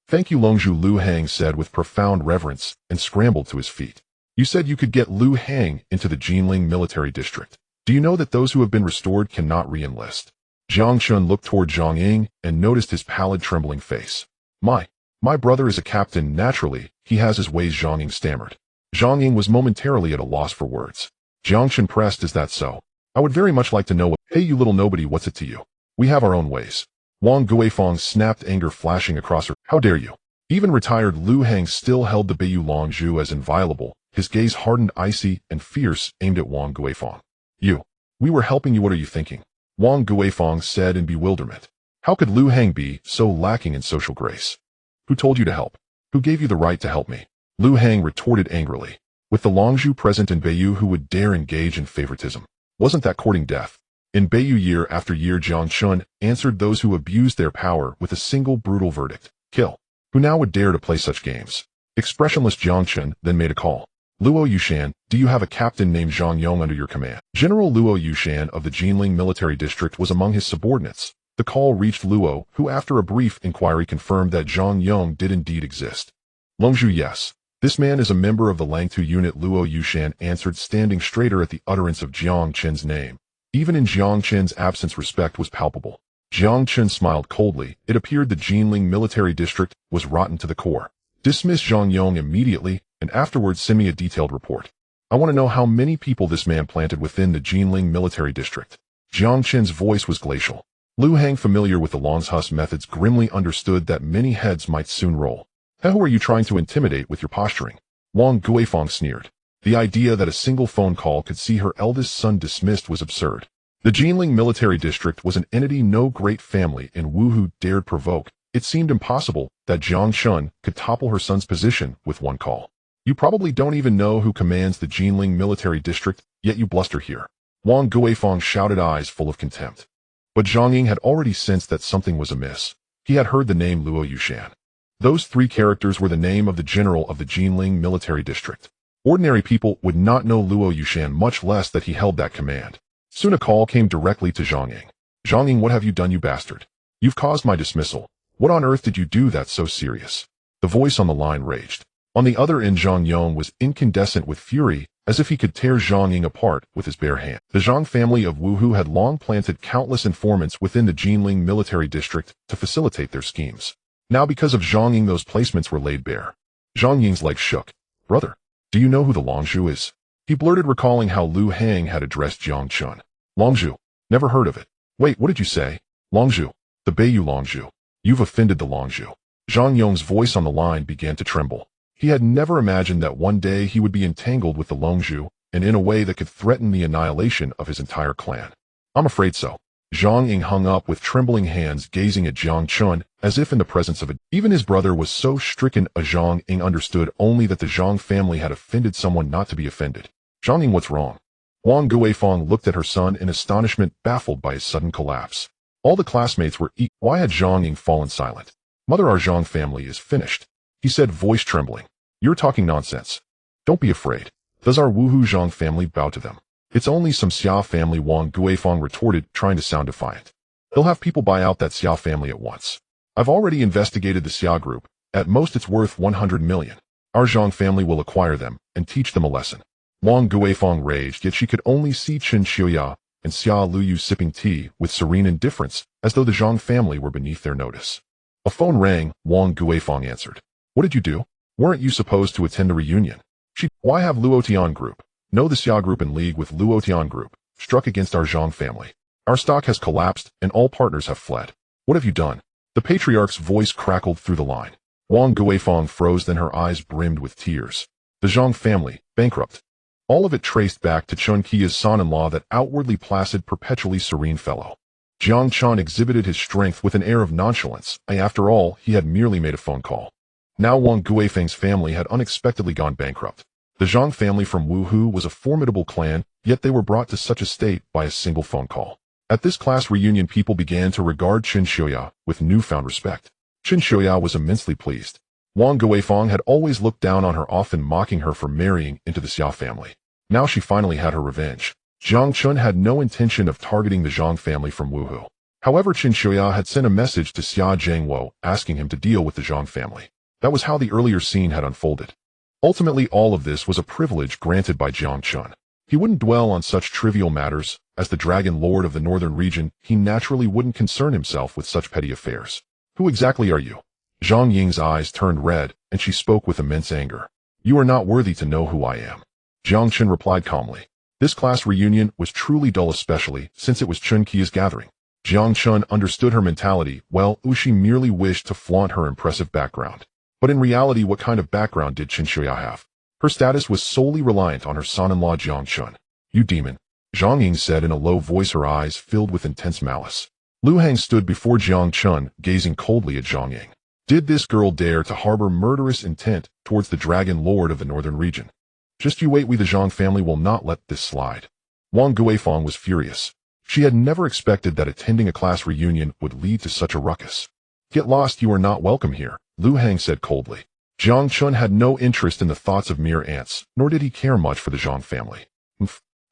Thank you, Longzhu, Lu Hang said with profound reverence and scrambled to his feet. You said you could get Lu Hang into the Jinling military district. Do you know that those who have been restored cannot re-enlist? Jiang Chen looked toward Zhang Ying and noticed his pallid, trembling face. My brother is a captain. Naturally, he has his ways, Zhang Ying stammered. Zhang Ying was momentarily at a loss for words. Jiang Chen pressed, is that so? I would very much like to know. Hey, you little nobody, what's it to you? We have our own ways. Wang Guifeng snapped, anger flashing across her. How dare you? Even retired Lu Hang still held the Beiyu Longzhu as inviolable, his gaze hardened, icy and fierce, aimed at Wang Guifeng. We were helping you, what are you thinking? Wang Guifeng said in bewilderment. How could Lu Hang be so lacking in social grace? Who told you to help? Who gave you the right to help me? Lu Hang retorted angrily. With the Longzhu present in Beiyu, who would dare engage in favoritism? Wasn't that courting death? In Beiyu, year after year, Jiang Chen answered those who abused their power with a single brutal verdict: kill. Who now would dare to play such games? Expressionless Jiang Chen then made a call. Luo Yushan, do you have a captain named Zhang Yong under your command? General Luo Yushan of the Jinling military district was among his subordinates. The call reached Luo, who after a brief inquiry confirmed that Zhang Yong did indeed exist. Longzhu, yes. This man is a member of the Langtu unit, Luo Yushan answered, standing straighter at the utterance of Jiang Chen's name. Even in Jiang Chen's absence, respect was palpable. Jiang Chen smiled coldly. It appeared the Jinling military district was rotten to the core. Dismiss Zhang Yong immediately, and afterwards send me a detailed report. I want to know how many people this man planted within the Jinling military district. Jiang Chen's voice was glacial. Lu Hang, familiar with the Longzhu's methods, grimly understood that many heads might soon roll. Who are you trying to intimidate with your posturing? Wang Guifeng sneered. The idea that a single phone call could see her eldest son dismissed was absurd. The Jinling military district was an entity no great family in Wuhu dared provoke. It seemed impossible that Jiang Chen could topple her son's position with one call. You probably don't even know who commands the Jinling military district, yet you bluster here. Wang Guifeng shouted, eyes full of contempt. But Zhang Ying had already sensed that something was amiss. He had heard the name Luo Yushan. Those 3 characters were the name of the general of the Jinling military district. Ordinary people would not know Luo Yushan, much less that he held that command. Soon a call came directly to Zhang Ying. Zhang Ying, what have you done, you bastard? You've caused my dismissal. What on earth did you do that's so serious? The voice on the line raged. On the other end, Zhang Yong was incandescent with fury, as if he could tear Zhang Ying apart with his bare hand. The Zhang family of Wuhu had long planted countless informants within the Jinling military district to facilitate their schemes. Now because of Zhang Ying, those placements were laid bare. Zhang Ying's legs shook. Brother, do you know who the Longzhu is? He blurted, recalling how Lu Hang had addressed Jiang Chen. Longzhu? Never heard of it. Wait, what did you say? Longzhu. The Beiyu Longzhu. You've offended the Longzhu. Zhang Yong's voice on the line began to tremble. He had never imagined that one day he would be entangled with the Longzhu, and in a way that could threaten the annihilation of his entire clan. I'm afraid so. Jiang Ying hung up with trembling hands, gazing at Jiang Chen as if in the presence of a. Even his brother was so stricken. Jiang Ying understood only that the Jiang family had offended someone not to be offended. Jiang Ying, what's wrong? Wang Guifeng looked at her son in astonishment, baffled by his sudden collapse. All the classmates were eating. Why had Jiang Ying fallen silent? Mother, our Jiang family is finished, he said, voice trembling. You're talking nonsense. Don't be afraid. Does our Wuhu Jiang family bow to them? It's only some Xia family, Wang Guifeng retorted, trying to sound defiant. They'll have people buy out that Xia family at once. I've already investigated the Xia group. At most it's worth 100 million. Our Jiang family will acquire them and teach them a lesson. Wang Guifeng raged, yet she could only see Chen Xiuya and Xia Luyu sipping tea with serene indifference, as though the Jiang family were beneath their notice. A phone rang. Wang Guifeng answered. What did you do? Weren't you supposed to attend the reunion? Why have Luotian group? No, the Xia group in league with Luotian group struck against our Jiang family. Our stock has collapsed and all partners have fled. What have you done? The patriarch's voice crackled through the line. Wang Guifeng froze, then her eyes brimmed with tears. The Jiang family, bankrupt. All of it traced back to Chen Qi's son-in-law, that outwardly placid, perpetually serene fellow. Jiang Chen exhibited his strength with an air of nonchalance. After all, he had merely made a phone call. Now Wang Guifeng's family had unexpectedly gone bankrupt. The Jiang family from Wuhu was a formidable clan, yet they were brought to such a state by a single phone call. At this class reunion, people began to regard Chen Xiuya with newfound respect. Chen Xiuya was immensely pleased. Wang Guifeng had always looked down on her, often mocking her for marrying into the Xia family. Now she finally had her revenge. Jiang Chen had no intention of targeting the Jiang family from Wuhu. However, Chen Xiuya had sent a message to Xia Zhengwo asking him to deal with the Jiang family. That was how the earlier scene had unfolded. Ultimately, all of this was a privilege granted by Jiang Chen. He wouldn't dwell on such trivial matters. As the Dragon Lord of the Northern region, he naturally wouldn't concern himself with such petty affairs. Who exactly are you? Jiang Ying's eyes turned red, and she spoke with immense anger. You are not worthy to know who I am. Jiang Chen replied calmly. This class reunion was truly dull, especially since it was Chen Qi's gathering. Jiang Chen understood her mentality. Well, she merely wished to flaunt her impressive background. But in reality, what kind of background did Chen Xiuya have? Her status was solely reliant on her son-in-law Jiang Chen. You demon, Jiang Ying said in a low voice, her eyes filled with intense malice. Lu Hang stood before Jiang Chen, gazing coldly at Jiang Ying. Did this girl dare to harbor murderous intent towards the Dragon Lord of the Northern region? Just you wait, we the Jiang family will not let this slide. Wang Guifeng was furious. She had never expected that attending a class reunion would lead to such a ruckus. Get lost, you are not welcome here, Lu Hang said coldly. Jiang Chen had no interest in the thoughts of mere ants, nor did he care much for the Jiang family.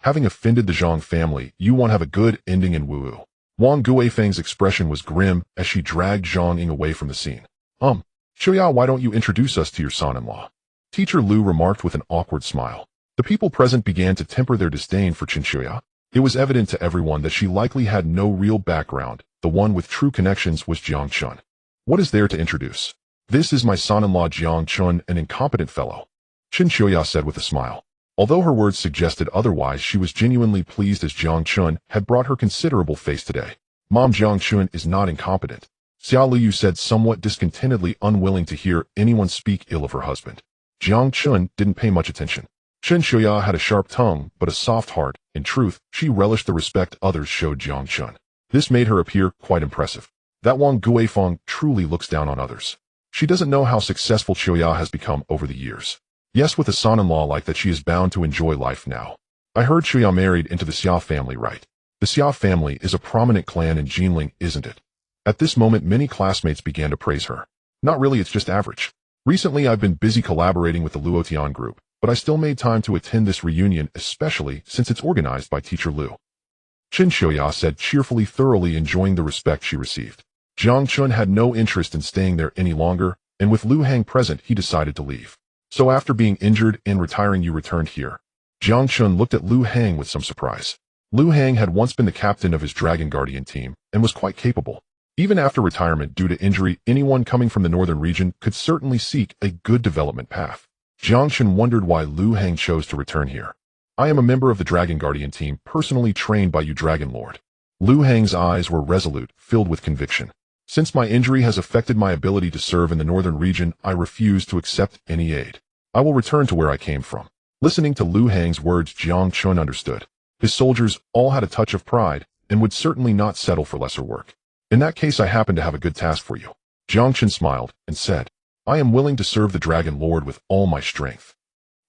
Having offended the Jiang family, you won't have a good ending in Wuhu. Wang Guifeng's expression was grim as she dragged Jiang Ying away from the scene. Xiuya, why don't you introduce us to your son-in-law? Teacher Lu remarked with an awkward smile. The people present began to temper their disdain for Chen Xiuya. It was evident to everyone that she likely had no real background. The one with true connections was Jiang Chen. What is there to introduce? This is my son-in-law Jiang Chen, an incompetent fellow, Chen Xiuya said with a smile. Although her words suggested otherwise, she was genuinely pleased as Jiang Chen had brought her considerable face today. Mom, Jiang Chen is not incompetent, Xia Liu said somewhat discontentedly, unwilling to hear anyone speak ill of her husband. Jiang Chen didn't pay much attention. Chen Xiuya had a sharp tongue, but a soft heart. In truth, she relished the respect others showed Jiang Chen. This made her appear quite impressive. That Wang Guifeng truly looks down on others. She doesn't know how successful Xiuya has become over the years. Yes, with a son-in-law like that, she is bound to enjoy life now. I heard Xiuya married into the Xia family, right? The Xia family is a prominent clan in Jinling, isn't it? At this moment, many classmates began to praise her. Not really, it's just average. Recently, I've been busy collaborating with the Luotian group, but I still made time to attend this reunion, especially since it's organized by Teacher Lu. Chen Xiuya said cheerfully, thoroughly enjoying the respect she received. Jiang Chen had no interest in staying there any longer, and with Lu Hang present, he decided to leave. So after being injured and retiring, you returned here? Jiang Chen looked at Lu Hang with some surprise. Lu Hang had once been the captain of his Dragon Guardian team and was quite capable. Even after retirement due to injury, anyone coming from the northern region could certainly seek a good development path. Jiang Chen wondered why Lu Hang chose to return here. I am a member of the Dragon Guardian team, personally trained by you, Dragon Lord. Lu Hang's eyes were resolute, filled with conviction. Since my injury has affected my ability to serve in the northern region, I refuse to accept any aid. I will return to where I came from. Listening to Lu Hang's words, Jiang Chen understood. His soldiers all had a touch of pride, and would certainly not settle for lesser work. In that case, I happen to have a good task for you. Jiang Chen smiled and said, I am willing to serve the Dragon Lord with all my strength.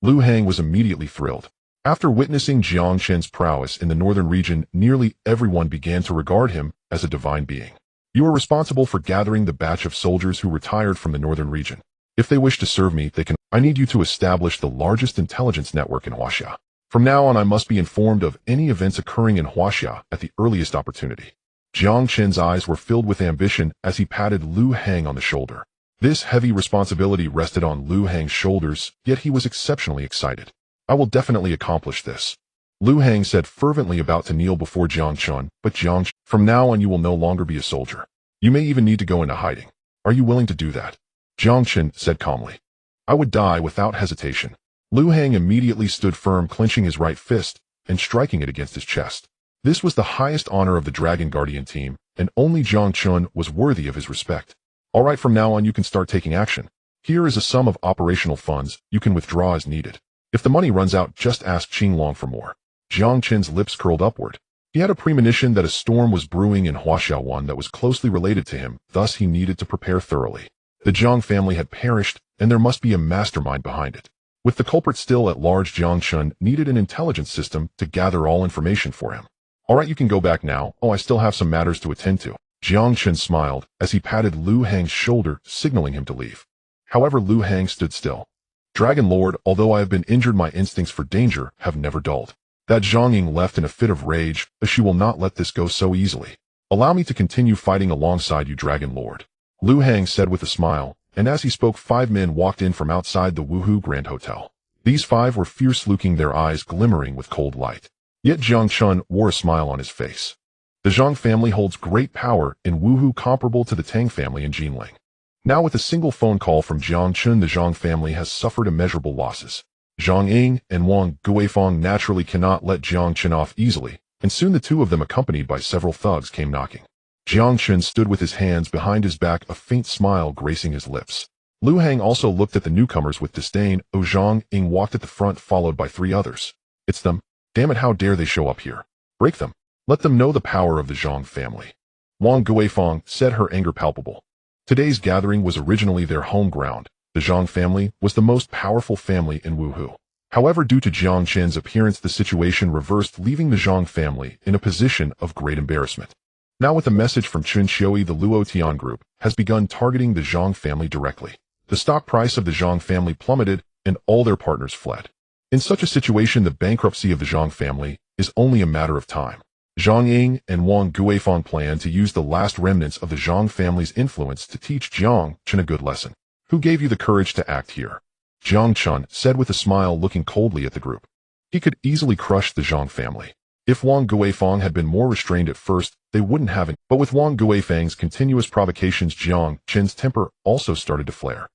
Lu Hang was immediately thrilled. After witnessing Jiang Chen's prowess in the northern region, nearly everyone began to regard him as a divine being. You are responsible for gathering the batch of soldiers who retired from the northern region. If they wish to serve me, they can. I need you to establish the largest intelligence network in Huaxia. From now on, I must be informed of any events occurring in Huaxia at the earliest opportunity. Jiang Chen's eyes were filled with ambition as he patted Lu Hang on the shoulder. This heavy responsibility rested on Lu Hang's shoulders, yet he was exceptionally excited. I will definitely accomplish this. Lu Hang said fervently, about to kneel before Jiang Chen, but Jiang Chen, from now on you will no longer be a soldier. You may even need to go into hiding. Are you willing to do that? Jiang Chen said calmly. I would die without hesitation. Lu Hang immediately stood firm, clenching his right fist and striking it against his chest. This was the highest honor of the Dragon Guardian team, and only Jiang Chen was worthy of his respect. All right, from now on you can start taking action. Here is a sum of operational funds. You can withdraw as needed. If the money runs out, just ask Qinglong for more. Jiang Chen's lips curled upward. He had a premonition that a storm was brewing in Huaxiawan that was closely related to him, thus he needed to prepare thoroughly. The Jiang family had perished, and there must be a mastermind behind it. With the culprit still at large, Jiang Chen needed an intelligence system to gather all information for him. All right, you can go back now. Oh, I still have some matters to attend to. Jiang Chen smiled as he patted Lu Hang's shoulder, signaling him to leave. However, Lu Hang stood still. Dragon Lord, although I have been injured, my instincts for danger have never dulled. That Zhang Ying left in a fit of rage, but she will not let this go so easily. Allow me to continue fighting alongside you, Dragon Lord. Lu Hang said with a smile, and as he spoke, 5 men walked in from outside the Wuhu Grand Hotel. These 5 were fierce-looking, their eyes glimmering with cold light. Yet Jiang Chen wore a smile on his face. The Zhang family holds great power in Wuhu, comparable to the Tang family in Jinling. Now, with a single phone call from Jiang Chen, the Zhang family has suffered immeasurable losses. Zhang Ying and Wang Guifeng naturally cannot let Jiang Chen off easily, and soon the two of them, accompanied by several thugs, came knocking. Jiang Chen stood with his hands behind his back, a faint smile gracing his lips. Lu Hang also looked at the newcomers with disdain. Zhang Ying walked at the front, followed by 3 others. It's them. Damn it, how dare they show up here? Break them. Let them know the power of the Zhang family. Wang Guifeng said, her anger palpable. Today's gathering was originally their home ground. The Zhang family was the most powerful family in Wuhu. However, due to Jiang Chen's appearance, the situation reversed, leaving the Zhang family in a position of great embarrassment. Now, with a message from Chen Xiui, the Luo Tian group has begun targeting the Zhang family directly. The stock price of the Zhang family plummeted, and all their partners fled. In such a situation, the bankruptcy of the Zhang family is only a matter of time. Zhang Ying and Wang Guifeng plan to use the last remnants of the Zhang family's influence to teach Jiang Chen a good lesson. Who gave you the courage to act here? Jiang Chen said with a smile, looking coldly at the group. He could easily crush the Zhang family. If Wang Guifeng had been more restrained at first, they wouldn't have it. But with Wang Guifeng's continuous provocations, Jiang Chen's temper also started to flare.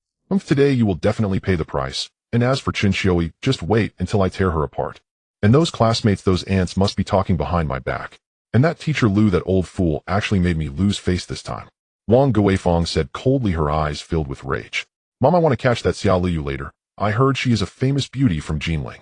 Today you will definitely pay the price. And as for Chen Xiui, just wait until I tear her apart. And those classmates, those ants, must be talking behind my back. And that teacher Lu, that old fool, actually made me lose face this time. Wang Guifeng said coldly, her eyes filled with rage. Mom, I want to catch that Xiao Liu later. I heard she is a famous beauty from Jinling.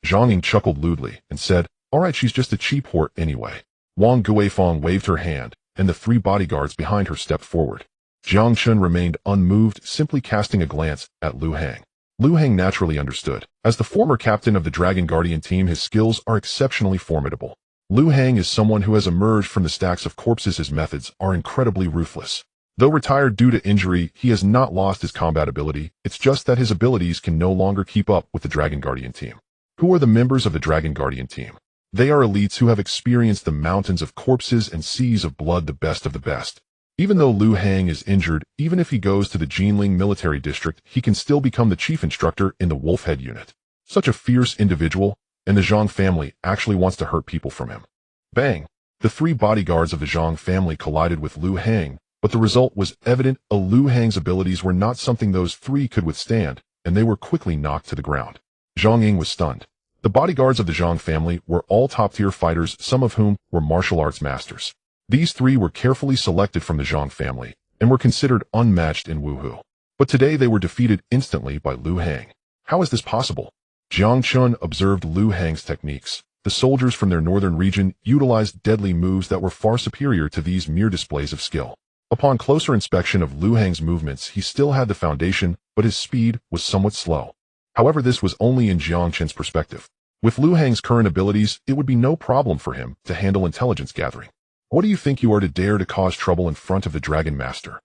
Zhang Ying chuckled lewdly and said, all right, she's just a cheap whore anyway. Wang Guifeng waved her hand, and the 3 bodyguards behind her stepped forward. Jiang Chen remained unmoved, simply casting a glance at Lu Hang. Lu Hang naturally understood. As the former captain of the Dragon Guardian team, his skills are exceptionally formidable. Lu Hang is someone who has emerged from the stacks of corpses. His methods are incredibly ruthless. Though retired due to injury, he has not lost his combat ability. It's just that his abilities can no longer keep up with the Dragon Guardian team. Who are the members of the Dragon Guardian team? They are elites who have experienced the mountains of corpses and seas of blood, the best of the best. Even though Lu Hang is injured, even if he goes to the Jinling military district, he can still become the chief instructor in the Wolfhead unit. Such a fierce individual, and the Zhang family actually wants to hurt people from him. Bang! The 3 bodyguards of the Zhang family collided with Lu Hang, but the result was evident. Lu Hang's abilities were not something those 3 could withstand, and they were quickly knocked to the ground. Zhang Ying was stunned. The bodyguards of the Zhang family were all top-tier fighters, some of whom were martial arts masters. These 3 were carefully selected from the Zhang family, and were considered unmatched in Wuhu. But today they were defeated instantly by Lu Hang. How is this possible? Jiang Chen observed Lu Hang's techniques. the soldiers from their northern region utilized deadly moves that were far superior to these mere displays of skill. Upon closer inspection of Lu Hang's movements, he still had the foundation, but his speed was somewhat slow. However, this was only in Jiang Chen's perspective. With Lu Hang's current abilities, it would be no problem for him to handle intelligence gathering. What do you think you are to dare to cause trouble in front of the Dragon Master?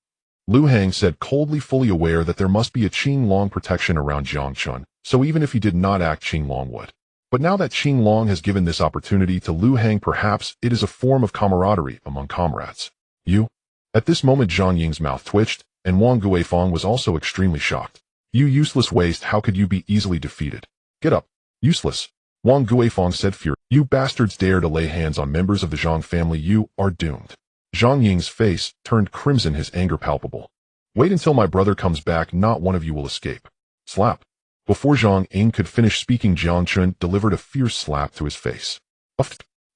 Lu Hang said coldly, fully aware that there must be a Qinglong protection around Jiang Chen, so even if he did not act, Qinglong would. But now that Qinglong has given this opportunity to Lu Hang, perhaps it is a form of camaraderie among comrades. You? At this moment Zhang Ying's mouth twitched, and Wang Guifang was also extremely shocked. You useless waste, how could you be easily defeated? Get up. Useless. Wang Guifang said furiously. You bastards dare to lay hands on members of the Zhang family, you are doomed. Zhang Ying's face turned crimson, his anger palpable. Wait until my brother comes back, not one of you will escape. Slap. Before Zhang Ying could finish speaking, Jiang Chen delivered a fierce slap to his face.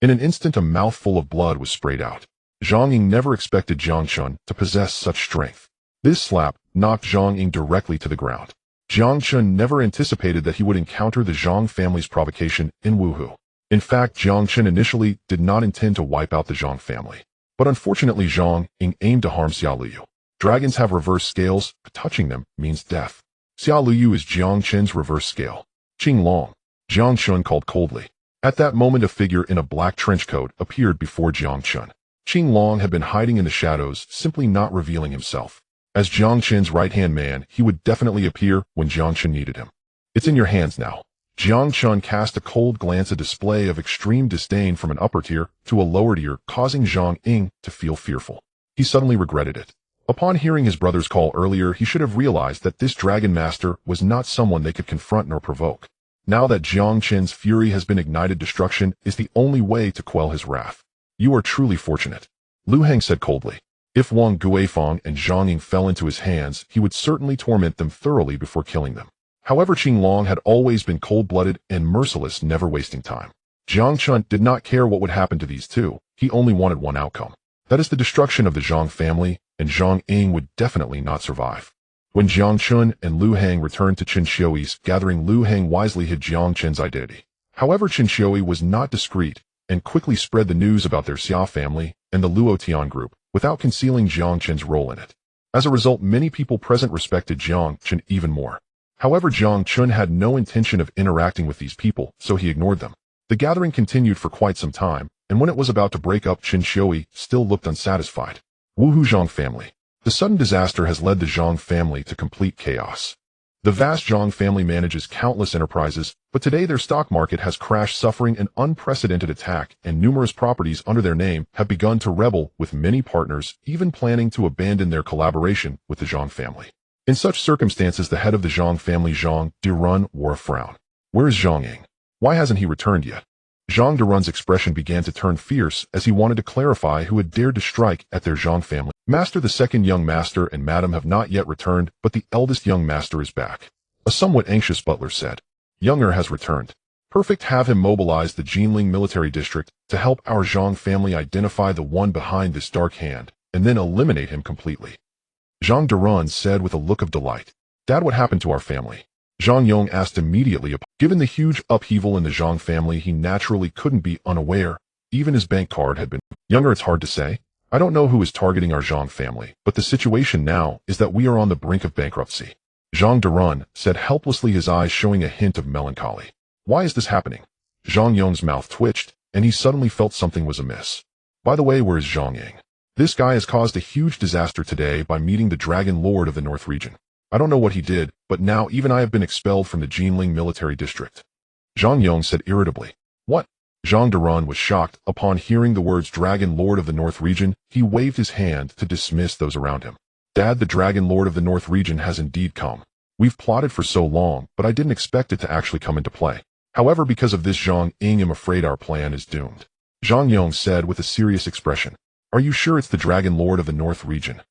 In an instant a mouthful of blood was sprayed out. Zhang Ying never expected Jiang Chen to possess such strength. This slap knocked Zhang Ying directly to the ground. Jiang Chen never anticipated that he would encounter the Zhang family's provocation in Wuhu. In fact, Jiang Chen initially did not intend to wipe out the Zhang family. But unfortunately Zhang Ying aimed to harm Xia Luyu. Dragons have reverse scales, but touching them means death. Xia Luyu is Jiang Chen's reverse scale. Qinglong. Jiang Chen called coldly. At that moment a figure in a black trench coat appeared before Jiang Chen. Qinglong had been hiding in the shadows, simply not revealing himself. As Jiang Chen's right-hand man, he would definitely appear when Jiang Chen needed him. It's in your hands now. Jiang Chen cast a cold glance, a display of extreme disdain from an upper tier to a lower tier, causing Zhang Ying to feel fearful. He suddenly regretted it. Upon hearing his brother's call earlier, he should have realized that this Dragon Master was not someone they could confront nor provoke. Now that Jiang Chen's fury has been ignited, destruction is the only way to quell his wrath. You are truly fortunate. Lu Hang said coldly. If Wang Guifang and Zhang Ying fell into his hands, he would certainly torment them thoroughly before killing them. However, Qinglong had always been cold-blooded and merciless, never wasting time. Jiang Chen did not care what would happen to these two. He only wanted one outcome. That is the destruction of the Zhang family, and Zhang Ying would definitely not survive. When Jiang Chen and Lu Hang returned to Qin Xiui's gathering, Lu Hang wisely hid Jiang Chen's identity. However, Qin Xiui was not discreet and quickly spread the news about their Xia family and the Luotian group, without concealing Jiang Chen's role in it. As a result, many people present respected Jiang Chen even more. However, Jiang Chen had no intention of interacting with these people, so he ignored them. The gathering continued for quite some time, and when it was about to break up, Qin Xiui still looked unsatisfied. Wuhu Zhang family. The sudden disaster has led the Zhang family to complete chaos. The vast Zhang family manages countless enterprises, but today their stock market has crashed, suffering an unprecedented attack, and numerous properties under their name have begun to rebel, with many partners even planning to abandon their collaboration with the Zhang family. In such circumstances, the head of the Zhang family, Zhang Derun, wore a frown. Where is Zhang Ying? Why hasn't he returned yet? Zhang Derun's expression began to turn fierce as he wanted to clarify who had dared to strike at their Zhang family. Master, the second young master and madam have not yet returned, but the eldest young master is back. A somewhat anxious butler said. Younger has returned. Perfect, have him mobilize the Jinling military district to help our Zhang family identify the one behind this dark hand, and then eliminate him completely. Zhang Derun said with a look of delight. Dad, what happened to our family? Zhang Yong asked immediately. Given the huge upheaval in the Zhang family, he naturally couldn't be unaware. Even his bank card had been. Younger, it's hard to say. I don't know who is targeting our Zhang family, but the situation now is that we are on the brink of bankruptcy. Zhang Derun said helplessly, his eyes showing a hint of melancholy. Why is this happening? Zhang Yong's mouth twitched, and he suddenly felt something was amiss. By the way, where is Zhang Ying? This guy has caused a huge disaster today by meeting the Dragon Lord of the North region. I don't know what he did, but now even I have been expelled from the Jinling military district. Zhang Yong said irritably. What? Zhang Derun was shocked. Upon hearing the words Dragon Lord of the North region, he waved his hand to dismiss those around him. Dad, the Dragon Lord of the North region has indeed come. We've plotted for so long, but I didn't expect it to actually come into play. However, because of this Zhang Ying, I'm afraid our plan is doomed. Zhang Yong said with a serious expression. Are you sure it's the Dragon Lord of the North region?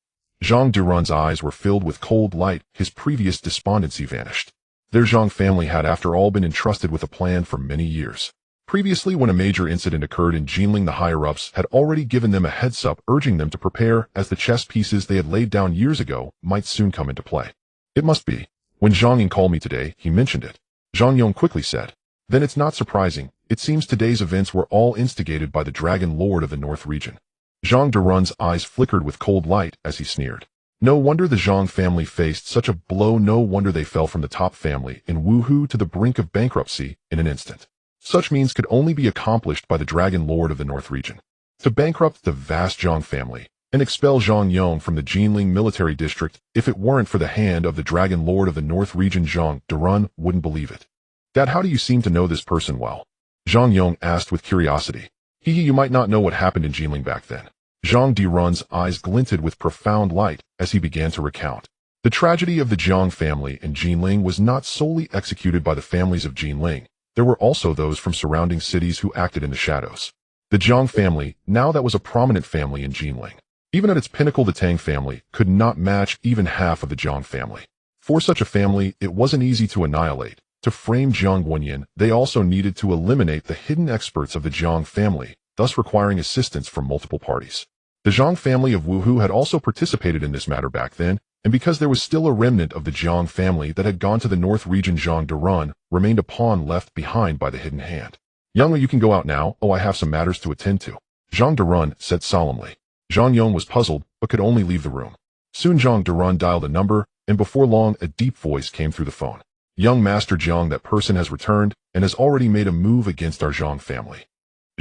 Zhang Derun's eyes were filled with cold light. His previous despondency vanished. Their Zhang family had after all been entrusted with a plan for many years. Previously, when a major incident occurred in Jinling, the higher-ups had already given them a heads-up, urging them to prepare, as the chess pieces they had laid down years ago might soon come into play. It must be. When Zhang Ying called me today, he mentioned it. Zhang Yong quickly said. Then it's not surprising. It seems today's events were all instigated by the Dragon Lord of the North region. Jiang Durun's eyes flickered with cold light as he sneered. No wonder the Jiang family faced such a blow. No wonder they fell from the top family in Wuhu to the brink of bankruptcy in an instant. Such means could only be accomplished by the Dragon Lord of the North region. To bankrupt the vast Jiang family and expel Zhang Yong from the Jinling military district, if it weren't for the hand of the Dragon Lord of the North region, Jiang Durun wouldn't believe it. Dad, how do you seem to know this person well? Zhang Yong asked with curiosity. You might not know what happened in Jinling back then. Jiang Durun's eyes glinted with profound light as he began to recount. The tragedy of the Jiang family in Jinling was not solely executed by the families of Jinling. There were also those from surrounding cities who acted in the shadows. The Jiang family, now that was a prominent family in Jinling. Even at its pinnacle, the Tang family could not match even half of the Jiang family. For such a family, it wasn't easy to annihilate. To frame Jiang Guanyin, they also needed to eliminate the hidden experts of the Jiang family, thus requiring assistance from multiple parties. The Jiang family of Wuhu had also participated in this matter back then, and because there was still a remnant of the Jiang family that had gone to the North region, Jiang Durun remained a pawn left behind by the hidden hand. Young, you can go out now. I have some matters to attend to, Jiang Durun said solemnly. Zhang Yong was puzzled, but could only leave the room. Soon Jiang Durun dialed a number, and before long a deep voice came through the phone. Young Master Jiang, that person has returned and has already made a move against our Jiang family.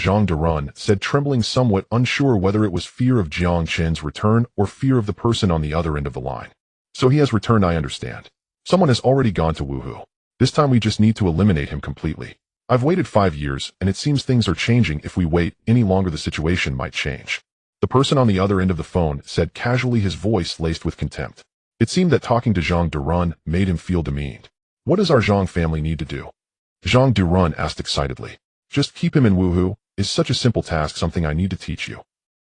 Jiang Durun said, trembling somewhat, unsure whether it was fear of Jiang Chen's return or fear of the person on the other end of the line. So he has returned, I understand. Someone has already gone to Wuhu. This time we just need to eliminate him completely. I've waited 5 years, and it seems things are changing. If we wait any longer, the situation might change. The person on the other end of the phone said casually, his voice laced with contempt. It seemed that talking to Jiang Durun made him feel demeaned. What does our Jiang family need to do? Jiang Durun asked excitedly. Just keep him in Wuhu. Is such a simple task something I need to teach you?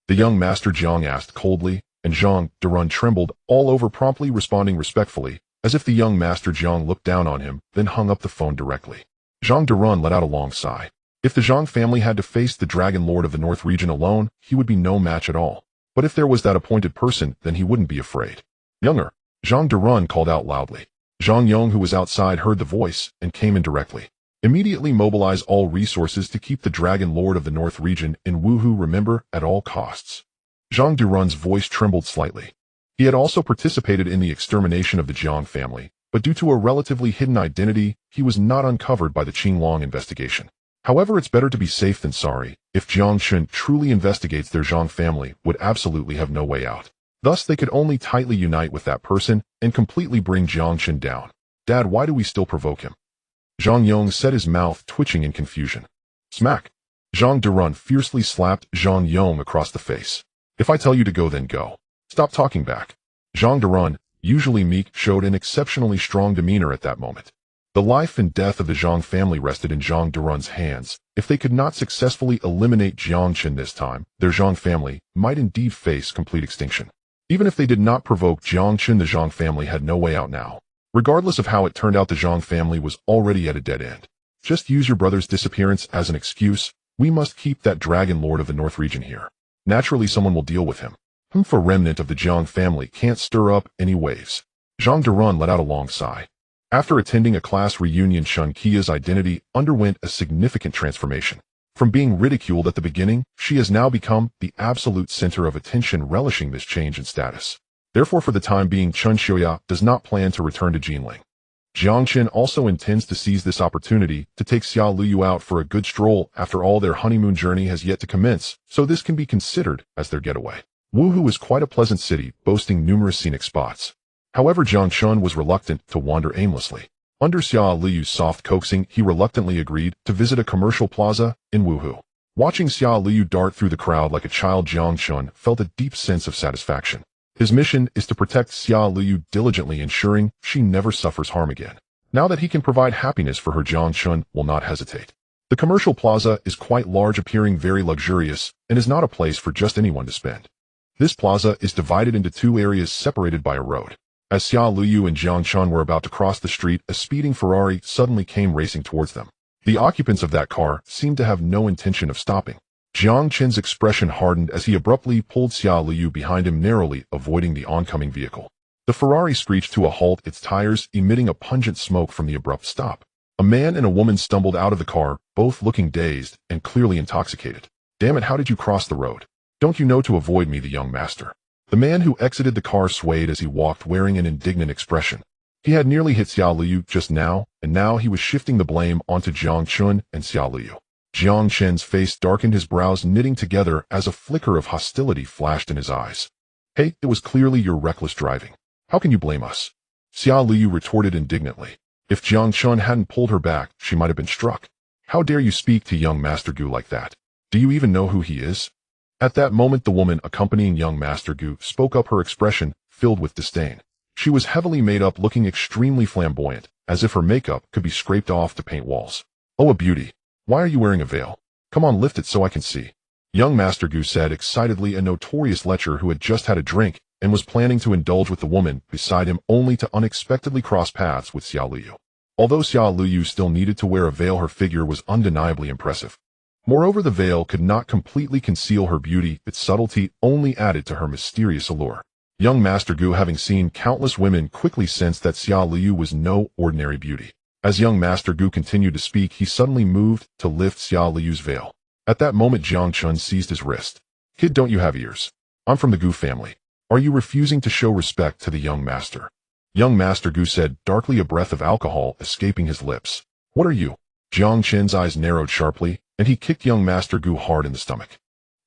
The young Master Jiang asked coldly, and Jiang Durun trembled all over, promptly responding respectfully, as if the young Master Jiang looked down on him, then hung up the phone directly. Jiang Durun let out a long sigh. If the Jiang family had to face the Dragon Lord of the North region alone, he would be no match at all. But if there was that appointed person, then he wouldn't be afraid. Younger, Jiang Durun called out loudly. Zhang Yong, who was outside, heard the voice and came in directly. Immediately mobilize all resources to keep the Dragon Lord of the North region in Wuhu, remember, at all costs. Jiang Durun's voice trembled slightly. He had also participated in the extermination of the Jiang family, but due to a relatively hidden identity, he was not uncovered by the Qinglong investigation. However, it's better to be safe than sorry. If Jiang Chen truly investigates, their Jiang family would absolutely have no way out. Thus, they could only tightly unite with that person and completely bring Jiang Chen down. Dad, why do we still provoke him? Zhang Yong said, his mouth twitching in confusion. Smack! Jiang Durun fiercely slapped Zhang Yong across the face. If I tell you to go, then go. Stop talking back. Jiang Durun, usually meek, showed an exceptionally strong demeanor at that moment. The life and death of the Jiang family rested in Jiang Durun's hands. If they could not successfully eliminate Jiang Chen this time, their Jiang family might indeed face complete extinction. Even if they did not provoke Jiang Chen, the Jiang family had no way out now. Regardless of how it turned out, the Jiang family was already at a dead end. Just use your brother's disappearance as an excuse. We must keep that Dragon Lord of the North region here. Naturally, someone will deal with him. For remnant of the Jiang family can't stir up any waves. Jiang Durun let out a long sigh. After attending a class reunion, Shun Qia's identity underwent a significant transformation. From being ridiculed at the beginning, she has now become the absolute center of attention, relishing this change in status. Therefore, for the time being, Chen Xiuya does not plan to return to Jinling. Jiang Chen also intends to seize this opportunity to take Xia Luyu out for a good stroll. After all, their honeymoon journey has yet to commence, so this can be considered as their getaway. Wuhu is quite a pleasant city, boasting numerous scenic spots. However, Jiang Chen was reluctant to wander aimlessly. Under Xia Liyu's soft coaxing, he reluctantly agreed to visit a commercial plaza in Wuhu. Watching Xia Liyu dart through the crowd like a child, Jiang Chen felt a deep sense of satisfaction. His mission is to protect Xia Liyu diligently, ensuring she never suffers harm again. Now that he can provide happiness for her, Jiang Chen will not hesitate. The commercial plaza is quite large, appearing very luxurious, and is not a place for just anyone to spend. This plaza is divided into two areas separated by a road. As Xia Liyu and Jiang Chen were about to cross the street, a speeding Ferrari suddenly came racing towards them. The occupants of that car seemed to have no intention of stopping. Jiang Chen's expression hardened as he abruptly pulled Xia Liyu behind him, narrowly avoiding the oncoming vehicle. The Ferrari screeched to a halt, its tires emitting a pungent smoke from the abrupt stop. A man and a woman stumbled out of the car, both looking dazed and clearly intoxicated. "Damn it, how did you cross the road? Don't you know to avoid me?" the young master. The man who exited the car swayed as he walked, wearing an indignant expression. He had nearly hit Xiao Liu just now, and now he was shifting the blame onto Jiang Chen and Xiao Liu. Jiang Chen's face darkened, his brows knitting together as a flicker of hostility flashed in his eyes. "Hey, it was clearly your reckless driving. How can you blame us?" Xiao Liu retorted indignantly. If Jiang Chen hadn't pulled her back, she might have been struck. "How dare you speak to young Master Gu like that? Do you even know who he is?" At that moment, the woman accompanying young Master Gu spoke up, her expression filled with disdain. She was heavily made up, looking extremely flamboyant, as if her makeup could be scraped off to paint walls. "Oh, a beauty. Why are you wearing a veil? Come on, lift it so I can see." Young Master Gu said excitedly, a notorious lecher who had just had a drink and was planning to indulge with the woman beside him, only to unexpectedly cross paths with Xiao Liu. Although Xiao Liu still needed to wear a veil, her figure was undeniably impressive. Moreover, the veil could not completely conceal her beauty, its subtlety only added to her mysterious allure. Young Master Gu, having seen countless women, quickly sensed that Xiao Liu was no ordinary beauty. As young Master Gu continued to speak, he suddenly moved to lift Xiao Liu's veil. At that moment, Jiang Chen seized his wrist. "Kid, don't you have ears? I'm from the Gu family. Are you refusing to show respect to the young master?" Young Master Gu said darkly, a breath of alcohol escaping his lips. "What are you?" Jiang Chen's eyes narrowed sharply, and he kicked young Master Gu hard in the stomach.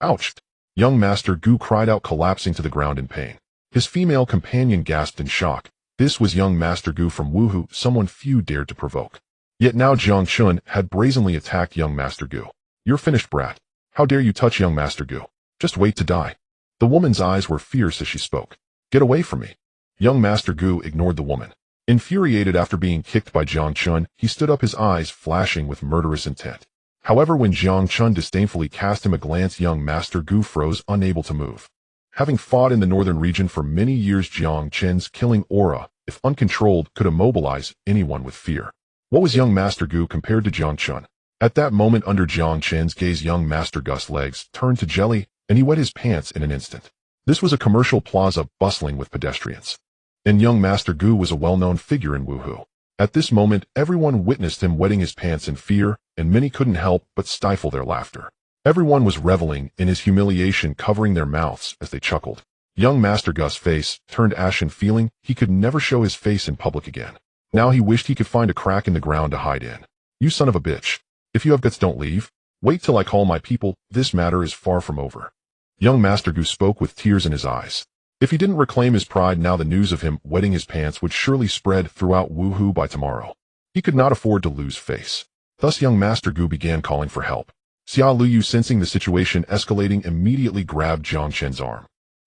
"Ouch!" Young Master Gu cried out, collapsing to the ground in pain. His female companion gasped in shock. This was young Master Gu from Wuhu, someone few dared to provoke. Yet now Jiang Chen had brazenly attacked young Master Gu. "You're finished, brat. How dare you touch young Master Gu? Just wait to die." The woman's eyes were fierce as she spoke. "Get away from me." Young Master Gu ignored the woman. Infuriated after being kicked by Jiang Chen, he stood up, his eyes flashing with murderous intent. However, when Jiang Chen disdainfully cast him a glance, young Master Gu froze, unable to move. Having fought in the northern region for many years, Jiang Chen's killing aura, if uncontrolled, could immobilize anyone with fear. What was young Master Gu compared to Jiang Chen? At that moment, under Jiang Chen's gaze, young Master Gu's legs turned to jelly, and he wet his pants in an instant. This was a commercial plaza bustling with pedestrians. And young Master Gu was a well-known figure in Wuhu. At this moment, everyone witnessed him wetting his pants in fear, and many couldn't help but stifle their laughter. Everyone was reveling in his humiliation, covering their mouths as they chuckled. Young Master Gu's face turned ashen, feeling he could never show his face in public again. Now he wished he could find a crack in the ground to hide in. "You son of a bitch. If you have guts, don't leave. Wait till I call my people. This matter is far from over." Young Master Gu spoke with tears in his eyes. If he didn't reclaim his pride now, the news of him wetting his pants would surely spread throughout Wuhu by tomorrow. He could not afford to lose face. Thus young Master Gu began calling for help. Xiao Liu, sensing the situation escalating, immediately grabbed Jiang Chen's arm.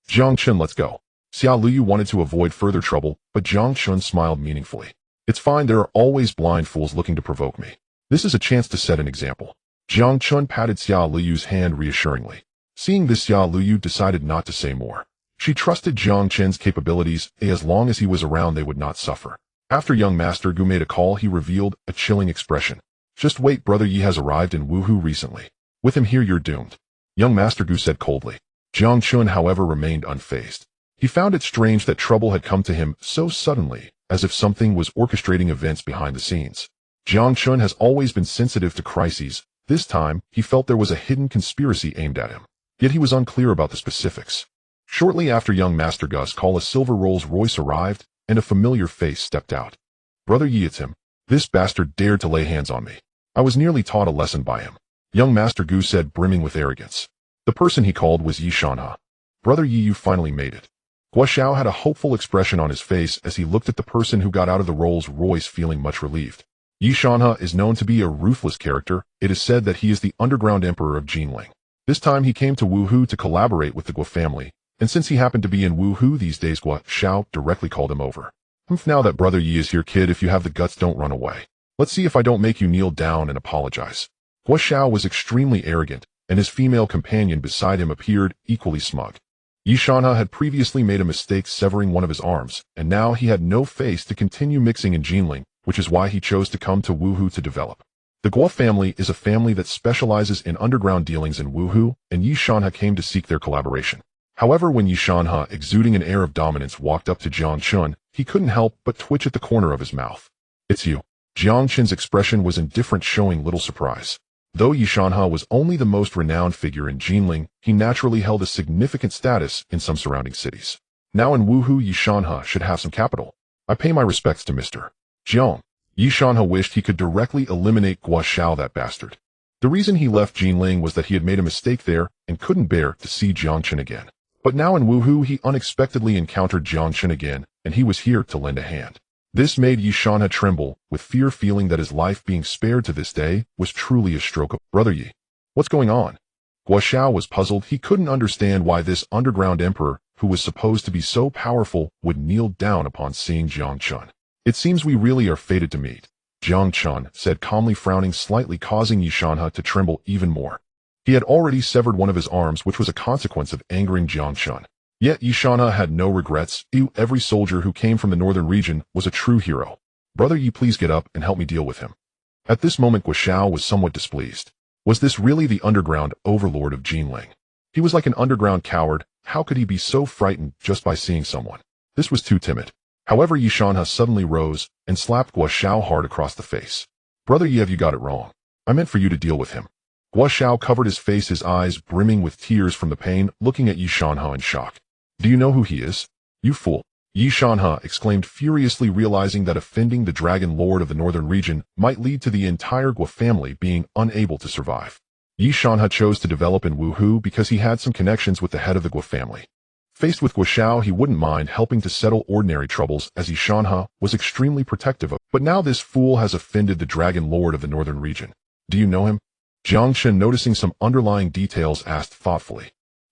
"Jiang Chen, let's go." Xiao Liu wanted to avoid further trouble, but Jiang Chen smiled meaningfully. "It's fine, there are always blind fools looking to provoke me. This is a chance to set an example." Jiang Chen patted Xiao Liu's hand reassuringly. Seeing this, Xiao Liu decided not to say more. She trusted Jiang Chen's capabilities, as long as he was around they would not suffer. After young Master Gu made a call, he revealed a chilling expression. "Just wait, brother Yi has arrived in Wuhu recently. With him here, you're doomed," young Master Gu said coldly. Jiang Chen, however, remained unfazed. He found it strange that trouble had come to him so suddenly, as if something was orchestrating events behind the scenes. Jiang Chen has always been sensitive to crises. This time, he felt there was a hidden conspiracy aimed at him. Yet he was unclear about the specifics. Shortly after young Master Gu's call, a silver Rolls-Royce arrived, and a familiar face stepped out. "Brother Yi, it's him. This bastard dared to lay hands on me. I was nearly taught a lesson by him," young Master Gu said, brimming with arrogance. The person he called was Yi Shanha. "Brother Yi, you finally made it." Guo Xiao had a hopeful expression on his face as he looked at the person who got out of the Rolls-Royce, feeling much relieved. Yi Shanha is known to be a ruthless character. It is said that he is the underground emperor of Jinling. This time he came to Wuhu to collaborate with the Guo family, and since he happened to be in Wuhu these days, Guo Xiao directly called him over. "Now that brother Yi is here, kid, if you have the guts, don't run away. Let's see if I don't make you kneel down and apologize." Guo Xiao was extremely arrogant, and his female companion beside him appeared equally smug. Yi Shanha had previously made a mistake severing one of his arms, and now he had no face to continue mixing in Jinling, which is why he chose to come to Wuhu to develop. The Guo family is a family that specializes in underground dealings in Wuhu, and Yi Shanha came to seek their collaboration. However, when Yi Shanha, exuding an air of dominance, walked up to Jiang Chen, he couldn't help but twitch at the corner of his mouth. "It's you." Jiang Chen's expression was indifferent, showing little surprise. Though Yishanha was only the most renowned figure in Jinling, he naturally held a significant status in some surrounding cities. Now in Wuhu, Yishanha should have some capital. I pay my respects to Mr. Jiang. Yishanha wished he could directly eliminate Guo Xiao, that bastard. The reason he left Jinling was that he had made a mistake there and couldn't bear to see Jiang Chen again. But now in Wuhu, he unexpectedly encountered Jiang Chen again, and he was here to lend a hand. This made Yishanha tremble with fear, feeling that his life being spared to this day was truly a stroke of brother Yi. What's going on? Guo Xiao was puzzled. He couldn't understand why this underground emperor, who was supposed to be so powerful, would kneel down upon seeing Jiang Chen. It seems we really are fated to meet, Jiang Chen said calmly, frowning slightly, causing Yishanha to tremble even more. He had already severed one of his arms, which was a consequence of angering Jiang Chen. Yet Yishanha had no regrets. Every soldier who came from the northern region was a true hero. Brother Yi, please get up and help me deal with him. At this moment, Guo Xiao was somewhat displeased. Was this really the underground overlord of Jinling? He was like an underground coward. How could he be so frightened just by seeing someone? This was too timid. However, Yishanha suddenly rose and slapped Guo Xiao hard across the face. Brother Yi, you got it wrong. I meant for you to deal with him. Guo Xiao covered his face, his eyes brimming with tears from the pain, looking at Yishanha in shock. Do you know who he is? You fool! Yishanha exclaimed furiously, realizing that offending the Dragon Lord of the northern region might lead to the entire Guo family being unable to survive. Yishanha chose to develop in Wuhu because he had some connections with the head of the Guo family. Faced with Guo Xiao, he wouldn't mind helping to settle ordinary troubles, as Yishanha was extremely protective of. But now this fool has offended the Dragon Lord of the northern region. Do you know him? Jiang Chen, noticing some underlying details, asked thoughtfully.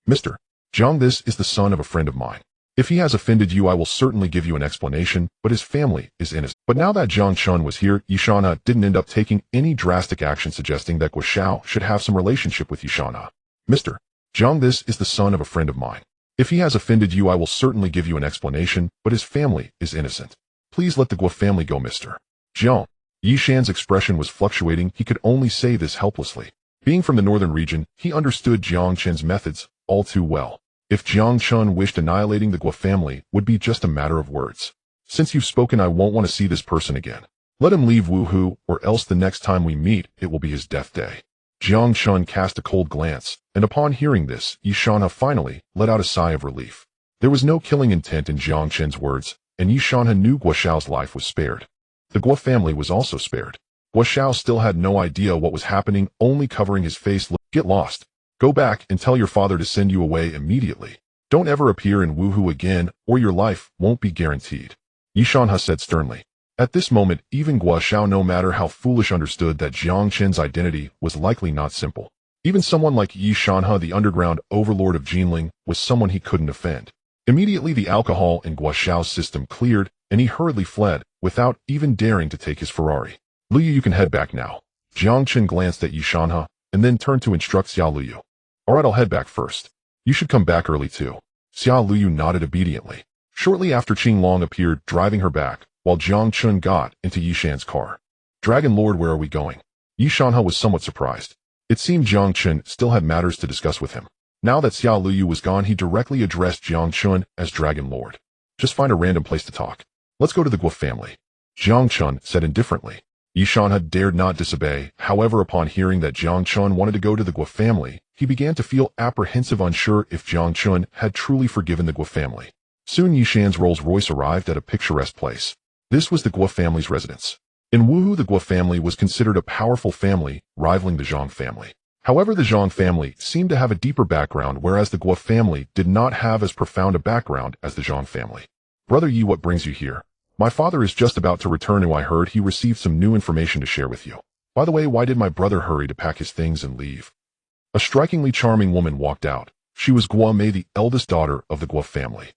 Mr. Jiang, this is the son of a friend of mine. If he has offended you, I will certainly give you an explanation, but his family is innocent. But now that Jiang Chen was here, Yishanha didn't end up taking any drastic action, suggesting that Guo Xiao should have some relationship with Yishanha. Mr. Jiang, this is the son of a friend of mine. If he has offended you, I will certainly give you an explanation, but his family is innocent. Please let the Guo family go, Mr. Jiang. Yishan's expression was fluctuating. He could only say this helplessly. Being from the northern region, he understood Jiang Chen's methods all too well. If Jiang Chen wished, annihilating the Guo family would be just a matter of words. Since you've spoken, I won't want to see this person again. Let him leave Wuhu, or else the next time we meet, it will be his death day. Jiang Chen cast a cold glance, and upon hearing this, Yishanha finally let out a sigh of relief. There was no killing intent in Jiang Chen's words, and Yishanha knew Guo Xiao's life was spared. The Guo family was also spared. Guo Xiao still had no idea what was happening, only covering his face. Get lost. Go back and tell your father to send you away immediately. Don't ever appear in Wuhu again, or your life won't be guaranteed, Yishanha said sternly. At this moment, even Guo Xiao, no matter how foolish, understood that Jiang Chen's identity was likely not simple. Even someone like Yishanha, the underground overlord of Jinling, was someone he couldn't offend. Immediately, the alcohol in Guo Xiao's system cleared, and he hurriedly fled, without even daring to take his Ferrari. Liu, you can head back now. Jiang Chen glanced at Yishanha, and then turned to instruct Xiao Liu. Alright, I'll head back first. You should come back early too. Xiao Liu nodded obediently. Shortly after, Qing Long appeared, driving her back, while Jiang Chen got into Yishan's car. Dragon Lord, where are we going? Yishanha was somewhat surprised. It seemed Jiang Chen still had matters to discuss with him. Now that Xiao Liu was gone, he directly addressed Jiang Chen as Dragon Lord. Just find a random place to talk. Let's go to the Guo family, Jiang Chen said indifferently. Yishanha dared not disobey. However, upon hearing that Jiang Chen wanted to go to the Guo family, he began to feel apprehensive, unsure if Jiang Chen had truly forgiven the Guo family. Soon Yishan's Rolls-Royce arrived at a picturesque place. This was the Guo family's residence. In Wuhu, the Guo family was considered a powerful family, rivaling the Zhang family. However, the Zhang family seemed to have a deeper background, whereas the Guo family did not have as profound a background as the Zhang family. Brother Yi, what brings you here? My father is just about to return, and I heard he received some new information to share with you. By the way, why did my brother hurry to pack his things and leave? A strikingly charming woman walked out. She was Guo Mei, the eldest daughter of the Guo family.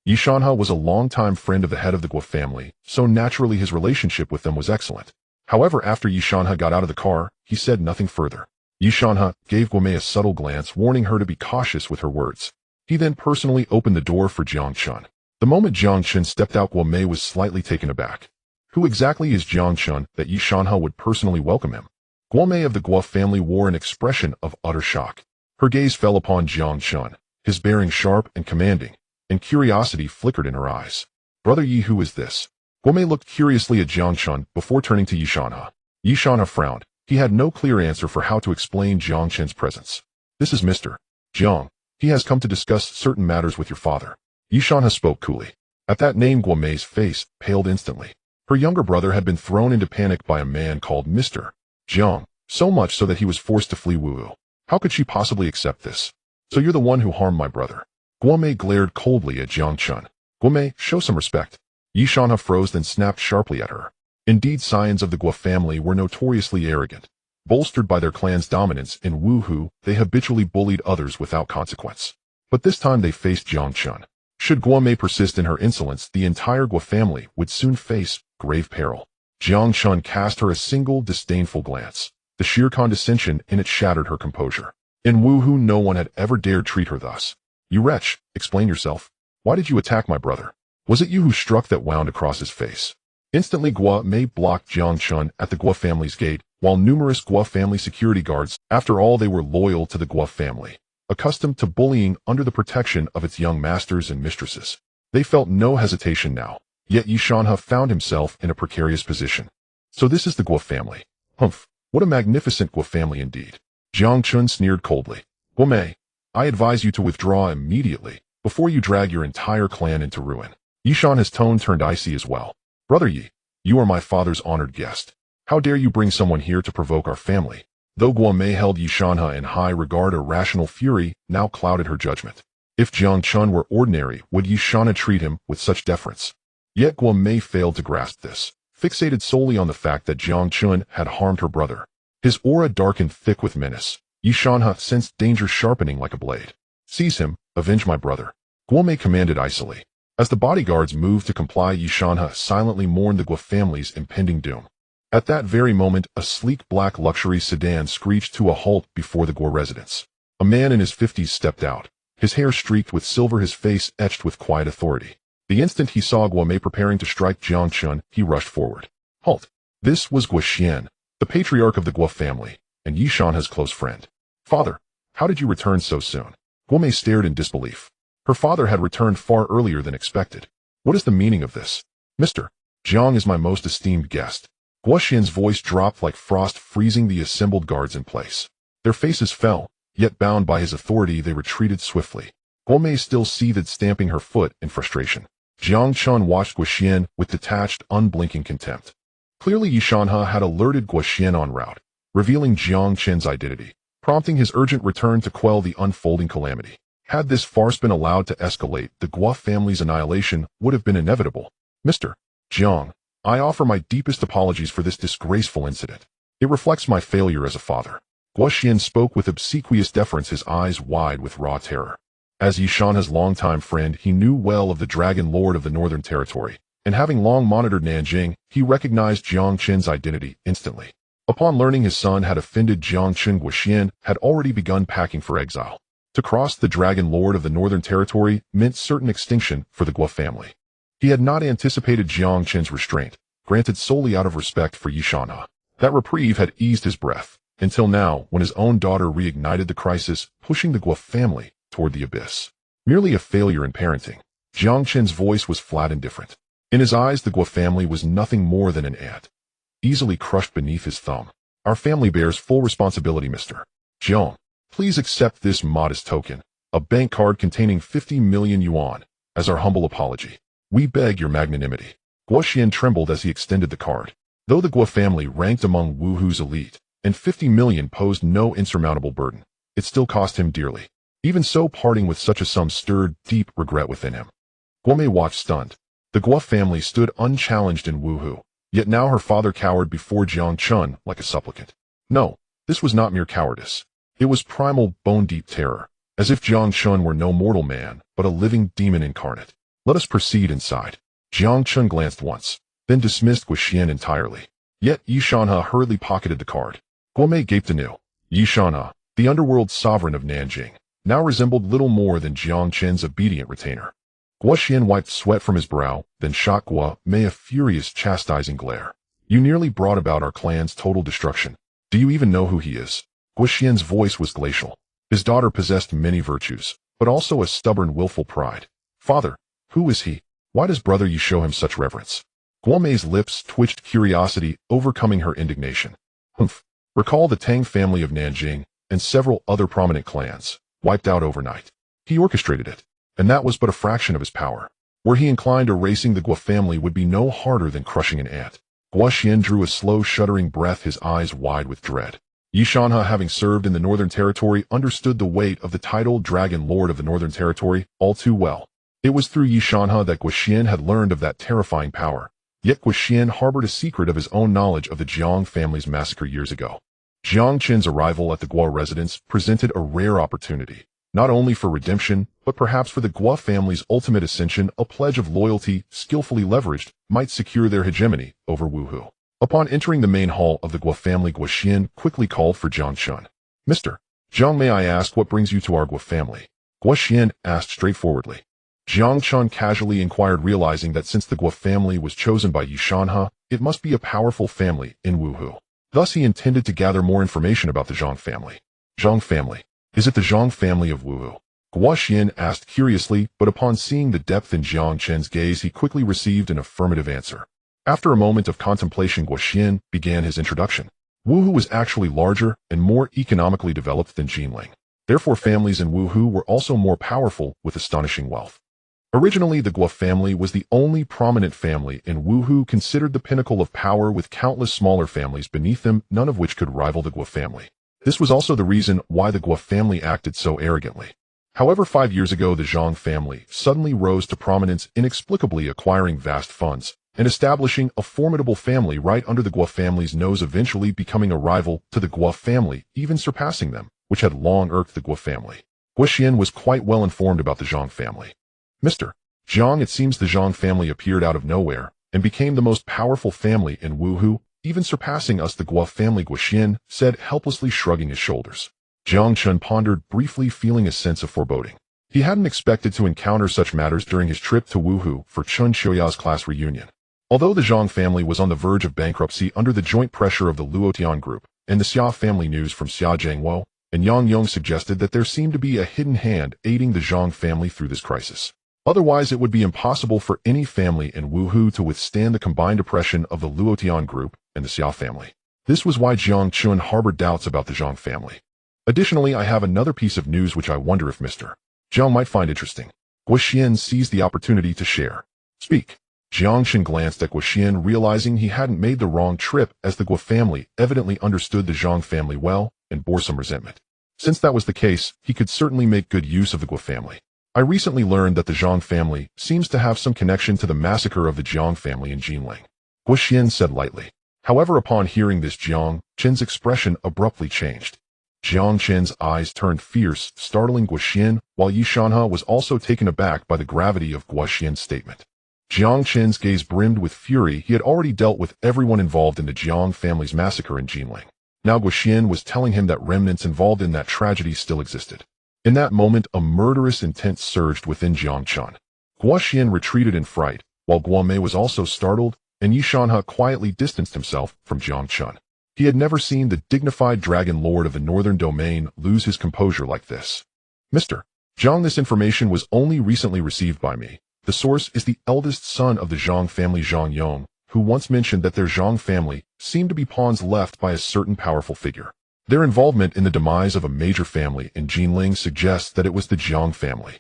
Yishanha was a longtime friend of the head of the Guo family, so naturally his relationship with them was excellent. However, after Yishanha got out of the car, he said nothing further. Yishanha gave Guo Mei a subtle glance, warning her to be cautious with her words. He then personally opened the door for Jiang Chen. The moment Jiang Chen stepped out, Guo Mei was slightly taken aback. Who exactly is Jiang Chen that Yishanha would personally welcome him? Guo Mei of the Guo family wore an expression of utter shock. Her gaze fell upon Jiang Chen, his bearing sharp and commanding, and curiosity flickered in her eyes. Brother Yi, who is this? Guomei looked curiously at Jiang Chen before turning to Yishanha. Yishanha frowned. He had no clear answer for how to explain Jiang Chen's presence. This is Mr. Jiang. He has come to discuss certain matters with your father. Yishanha spoke coolly. At that name, Guomei's face paled instantly. Her younger brother had been thrown into panic by a man called Mr. Jiang, so much so that he was forced to flee Wuhu. How could she possibly accept this? So you're the one who harmed my brother. Guomei glared coldly at Jiang Chen. Guomei, show some respect. Yishanha froze then snapped sharply at her. Indeed, scions of the Guo family were notoriously arrogant. Bolstered by their clan's dominance in Wuhu, they habitually bullied others without consequence. But this time they faced Jiang Chen. Should Guomei persist in her insolence, the entire Guo family would soon face grave peril. Jiang Chen cast her a single disdainful glance. The sheer condescension in it shattered her composure. In Wuhu, no one had ever dared treat her thus. You wretch, explain yourself. Why did you attack my brother? Was it you who struck that wound across his face? Instantly, Guomei blocked Jiang Chen at the Guo family's gate, while numerous Guo family security guards, after all, they were loyal to the Guo family, accustomed to bullying under the protection of its young masters and mistresses. They felt no hesitation now, yet Yishanha found himself in a precarious position. So this is the Guo family. Humph, what a magnificent Guo family indeed. Jiang Chen sneered coldly. Guomei, I advise you to withdraw immediately, before you drag your entire clan into ruin. Yishanha's tone turned icy as well. Brother Yi, you are my father's honored guest. How dare you bring someone here to provoke our family? Though Guomei held Yishanha in high regard, a rational fury now clouded her judgment. If Jiang Chen were ordinary, would Yishanha treat him with such deference? Yet Guomei failed to grasp this, fixated solely on the fact that Jiang Chen had harmed her brother. His aura darkened thick with menace. Yishanha sensed danger sharpening like a blade. Seize him, avenge my brother. Guomei commanded icily. As the bodyguards moved to comply, Yishanha silently mourned the Guo family's impending doom. At that very moment, a sleek black luxury sedan screeched to a halt before the Guo residence. A man in his 50s stepped out, his hair streaked with silver, his face etched with quiet authority. The instant he saw Guomei preparing to strike Jiang Chen, he rushed forward. Halt! This was Guoxian, the patriarch of the Guo family, and Yishanha's close friend. Father, how did you return so soon? Guomei stared in disbelief. Her father had returned far earlier than expected. What is the meaning of this? Mr. Jiang is my most esteemed guest. Guoxian's voice dropped like frost, freezing the assembled guards in place. Their faces fell, yet bound by his authority they retreated swiftly. Guomei still seethed, stamping her foot in frustration. Jiang Chen watched Guoxian with detached, unblinking contempt. Clearly Yishanha had alerted Guoxian en route, revealing Jiang Chen's identity, prompting his urgent return to quell the unfolding calamity. Had this farce been allowed to escalate, the Guo family's annihilation would have been inevitable. Mr. Jiang, I offer my deepest apologies for this disgraceful incident. It reflects my failure as a father. Guoxian spoke with obsequious deference, his eyes wide with raw terror. As Yishanha's longtime friend, he knew well of the Dragon Lord of the Northern Territory, and having long monitored Nanjing, he recognized Jiang Chen's identity instantly. Upon learning his son had offended Jiang Chen, Guoxian had already begun packing for exile. To cross the Dragon Lord of the Northern Territory meant certain extinction for the Guo family. He had not anticipated Jiang Chen's restraint, granted solely out of respect for Yishanha. That reprieve had eased his breath, until now when his own daughter reignited the crisis, pushing the Guo family toward the abyss. Merely a failure in parenting. Jiang Chen's voice was flat and indifferent. In his eyes, the Guo family was nothing more than an ant, easily crushed beneath his thumb. Our family bears full responsibility, Mr. Jiang. Please accept this modest token, a bank card containing 50 million yuan, as our humble apology. We beg your magnanimity. Guoxian trembled as he extended the card. Though the Guo family ranked among Wuhu's elite, and 50 million posed no insurmountable burden, it still cost him dearly. Even so, parting with such a sum stirred deep regret within him. Guomei watched stunned. The Guo family stood unchallenged in Wuhu, yet now her father cowered before Jiang Chen like a supplicant. No, this was not mere cowardice. It was primal, bone-deep terror, as if Jiang Chen were no mortal man, but a living demon incarnate. Let us proceed inside. Jiang Chen glanced once, then dismissed Guoxian entirely. Yet Yishanha hurriedly pocketed the card. Guomei gaped anew. Yishanha, the underworld sovereign of Nanjing, now resembled little more than Jiang Chen's obedient retainer. Guoxian wiped sweat from his brow, then shot Guomei a furious, chastising glare. You nearly brought about our clan's total destruction. Do you even know who he is? Guoxian's voice was glacial. His daughter possessed many virtues, but also a stubborn, willful pride. Father, who is he? Why does brother Yi show him such reverence? Guo Mei's lips twitched curiosity, overcoming her indignation. Humph. Recall the Tang family of Nanjing and several other prominent clans, wiped out overnight. He orchestrated it, and that was but a fraction of his power. Were he inclined, erasing the Guo family would be no harder than crushing an ant. Guo Xian drew a slow, shuddering breath, his eyes wide with dread. Yi Shanhe, having served in the Northern Territory, understood the weight of the title Dragon Lord of the Northern Territory all too well. It was through Yi Shanhe that Guo Xian had learned of that terrifying power. Yet Guo Xian harbored a secret of his own knowledge of the Jiang family's massacre years ago. Jiang Chen's arrival at the Guo residence presented a rare opportunity, not only for redemption, but perhaps for the Guo family's ultimate ascension. A pledge of loyalty, skillfully leveraged, might secure their hegemony over Wuhu. Upon entering the main hall of the Guo family, Guo Xian quickly called for Jiang Chen. Mr. Jiang, may I ask what brings you to our Guo family? Guo Xian asked straightforwardly. Jiang Chen casually inquired, realizing that since the Guo family was chosen by Yi Shanhe, it must be a powerful family in Wuhu. Thus he intended to gather more information about the Jiang family. Jiang family. Is it the Jiang family of Wuhu? Guo Xian asked curiously, but upon seeing the depth in Jiang Chen's gaze, he quickly received an affirmative answer. After a moment of contemplation, Guo Xian began his introduction. Wuhu was actually larger and more economically developed than Jinling. Therefore, families in Wuhu were also more powerful, with astonishing wealth. Originally, the Guo family was the only prominent family in Wuhu, considered the pinnacle of power, with countless smaller families beneath them, none of which could rival the Guo family. This was also the reason why the Guo family acted so arrogantly. However, 5 years ago, the Jiang family suddenly rose to prominence, inexplicably acquiring vast funds and establishing a formidable family right under the Guo family's nose, eventually becoming a rival to the Guo family, even surpassing them, which had long irked the Guo family. Guo Xian was quite well informed about the Jiang family. Mr. Jiang, it seems the Jiang family appeared out of nowhere and became the most powerful family in Wuhu, even surpassing us, the Guo family, Guo Xian said, helplessly shrugging his shoulders. Jiang Chen pondered briefly, feeling a sense of foreboding. He hadn't expected to encounter such matters during his trip to Wuhu for Chen Qiuya's class reunion. Although the Jiang family was on the verge of bankruptcy under the joint pressure of the Luotian group and the Xia family, news from Xia Zhangwo and Yang Yong suggested that there seemed to be a hidden hand aiding the Jiang family through this crisis. Otherwise, it would be impossible for any family in Wuhu to withstand the combined oppression of the Luotian group and the Xia family. This was why Jiang Chen harbored doubts about the Jiang family. Additionally, I have another piece of news which I wonder if Mr. Jiang might find interesting. Guo Xian seized the opportunity to share. Speak. Jiang Chen glanced at Guo Xian, realizing he hadn't made the wrong trip, as the Guo family evidently understood the Jiang family well and bore some resentment. Since that was the case, he could certainly make good use of the Guo family. I recently learned that the Jiang family seems to have some connection to the massacre of the Jiang family in Jinling. Guo Xian said lightly. However, upon hearing this, Jiang Chen's expression abruptly changed. Jiang Chen's eyes turned fierce, startling Guo Xian, while Yi Shanhe was also taken aback by the gravity of Guo Xian's statement. Jiang Chen's gaze brimmed with fury. He had already dealt with everyone involved in the Jiang family's massacre in Jinling. Now Guo Xian was telling him that remnants involved in that tragedy still existed. In that moment, a murderous intent surged within Jiang Chen. Guo Xian retreated in fright, while Guo Mei was also startled, and Yi Shanhe quietly distanced himself from Jiang Chen. He had never seen the dignified Dragon Lord of the Northern Domain lose his composure like this. Mr. Jiang, this information was only recently received by me. The source is the eldest son of the Jiang family, Zhang Yong, who once mentioned that their Jiang family seemed to be pawns left by a certain powerful figure. Their involvement in the demise of a major family in Jinling suggests that it was the Jiang family.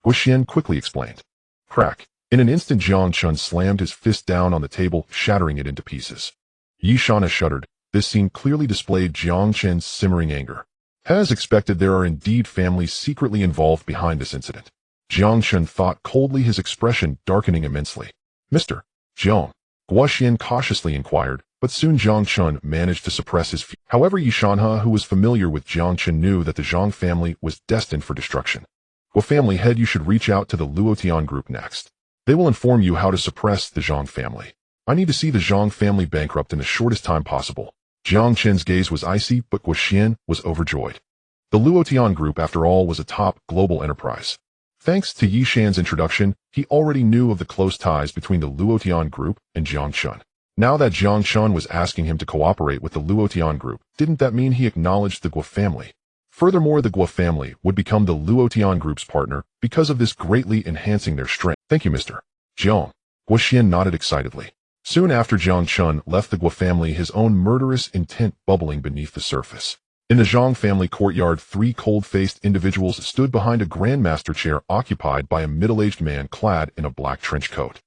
Guo Xian quickly explained. Crack. In an instant, Jiang Chen slammed his fist down on the table, shattering it into pieces. Yi Shanhe shuddered. This scene clearly displayed Jiang Chen's simmering anger. As expected, there are indeed families secretly involved behind this incident. Jiang Chen thought coldly, his expression darkening immensely. Mr. Jiang, Guo Xian cautiously inquired, but soon Jiang Chen managed to suppress his fear. However, Yi Shanhe, who was familiar with Jiang Chen, knew that the Jiang family was destined for destruction. Guo family head, you should reach out to the Luotian group next. They will inform you how to suppress the Jiang family. I need to see the Jiang family bankrupt in the shortest time possible. Jiang Chen's gaze was icy, but Guo Xian was overjoyed. The Luotian group, after all, was a top global enterprise. Thanks to Yi Shan's introduction, he already knew of the close ties between the Luotian group and Jiang Chen. Now that Jiang Chen was asking him to cooperate with the Luotian group, didn't that mean he acknowledged the Guo family? Furthermore, the Guo family would become the Luotian group's partner because of this, greatly enhancing their strength. Thank you, Mr. Jiang. Guo Xian nodded excitedly. Soon after Jiang Chen left the Gua family, his own murderous intent bubbling beneath the surface. In the Zhang family courtyard, three cold-faced individuals stood behind a grandmaster chair occupied by a middle-aged man clad in a black trench coat.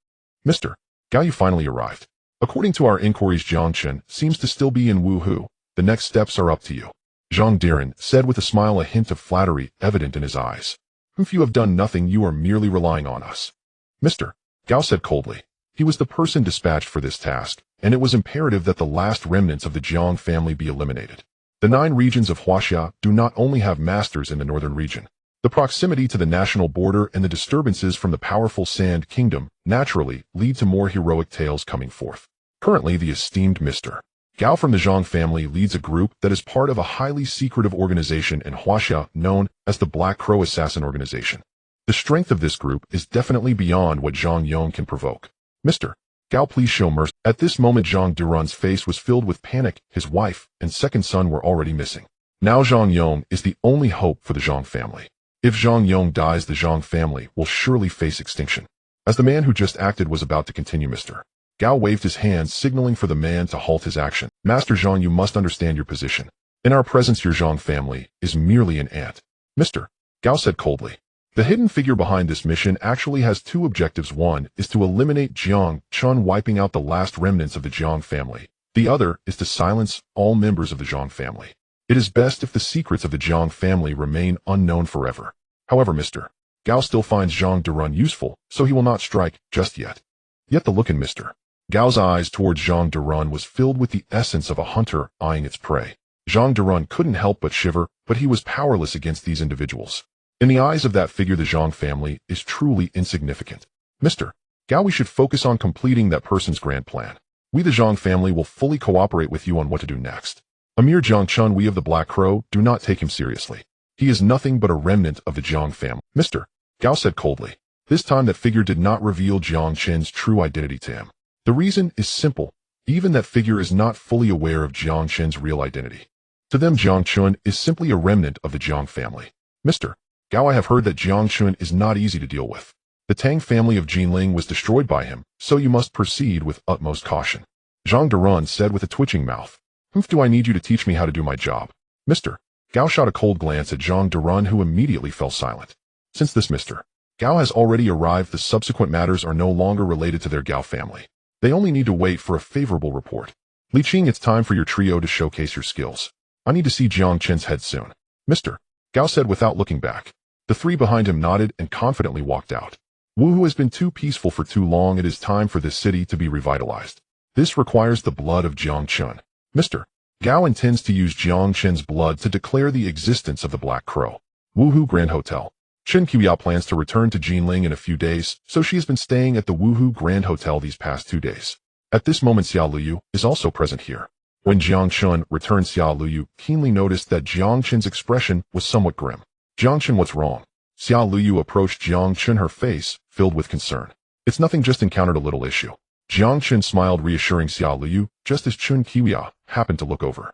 Mr. Gao, you finally arrived. According to our inquiries, Jiang Chen seems to still be in Wuhu. The next steps are up to you. Zhang Diren said with a smile, a hint of flattery evident in his eyes. If you have done nothing, you are merely relying on us. Mr. Gao said coldly. He was the person dispatched for this task, and it was imperative that the last remnants of the Jiang family be eliminated. The 9 regions of Huaxia do not only have masters in the northern region. The proximity to the national border and the disturbances from the powerful Sand Kingdom naturally lead to more heroic tales coming forth. Currently, the esteemed Mr. Gao from the Zhang family leads a group that is part of a highly secretive organization in Huaxia known as the Black Crow Assassin Organization. The strength of this group is definitely beyond what Zhang Yong can provoke. Mr. Gao, please show mercy. At this moment, Zhang Duran's face was filled with panic. His wife and second son were already missing. Now Zhang Yong is the only hope for the Zhang family. If Zhang Yong dies, the Zhang family will surely face extinction. As the man who just acted was about to continue, Mr. Gao waved his hand, signaling for the man to halt his action. Master Zhang, you must understand your position. In our presence, your Zhang family is merely an ant. Mr. Gao said coldly. The hidden figure behind this mission actually has 2 objectives. One is to eliminate Jiang Chen, wiping out the last remnants of the Jiang family. The other is to silence all members of the Zhang family. It is best if the secrets of the Jiang family remain unknown forever. However, Mr. Gao still finds Zhang Duran useful, so he will not strike just yet. Yet the look in Mr. Gao's eyes towards Zhang Duran was filled with the essence of a hunter eyeing its prey. Zhang Duran couldn't help but shiver, but he was powerless against these individuals. In the eyes of that figure, the Zhang family is truly insignificant. Mr. Gao, we should focus on completing that person's grand plan. We, the Zhang family, will fully cooperate with you on what to do next. A mere Jiang Chen, we of the Black Crow do not take him seriously. He is nothing but a remnant of the Jiang family. Mr. Gao said coldly. This time that figure did not reveal Jiang Chen's true identity to him. The reason is simple. Even that figure is not fully aware of Jiang Chen's real identity. To them, Jiang Chen is simply a remnant of the Jiang family. Mr. Gao, I have heard that Jiang Chen is not easy to deal with. The Tang family of Jinling was destroyed by him, so you must proceed with utmost caution. Zhang Duran said with a twitching mouth. Do I need you to teach me how to do my job? Mr. Gao shot a cold glance at Zhang Duran, who immediately fell silent. Since this Mr. Gao has already arrived, the subsequent matters are no longer related to their Gao family. They only need to wait for a favorable report. Li Qing, it's time for your trio to showcase your skills. I need to see Jiang Chen's head soon. Mr. Gao said without looking back. The 3 behind him nodded and confidently walked out. Wuhu has been too peaceful for too long. It is time for this city to be revitalized. This requires the blood of Jiang Chen. Mr. Gao intends to use Jiang Chen's blood to declare the existence of the Black Crow. Wuhu Grand Hotel. Chen Qiya plans to return to Jinling in a few days, so she has been staying at the Wuhu Grand Hotel these past 2 days. At this moment, Xia Luyu is also present here. When Jiang Chen returned, Xia Luyu keenly noticed that Jiang Chen's expression was somewhat grim. Jiang Chen, what's wrong? Xia Luyu approached Jiang Chen, her face filled with concern. It's nothing, just encountered a little issue. Jiang Chen smiled, reassuring Xia Luyu, just as Chen Qiya happened to look over.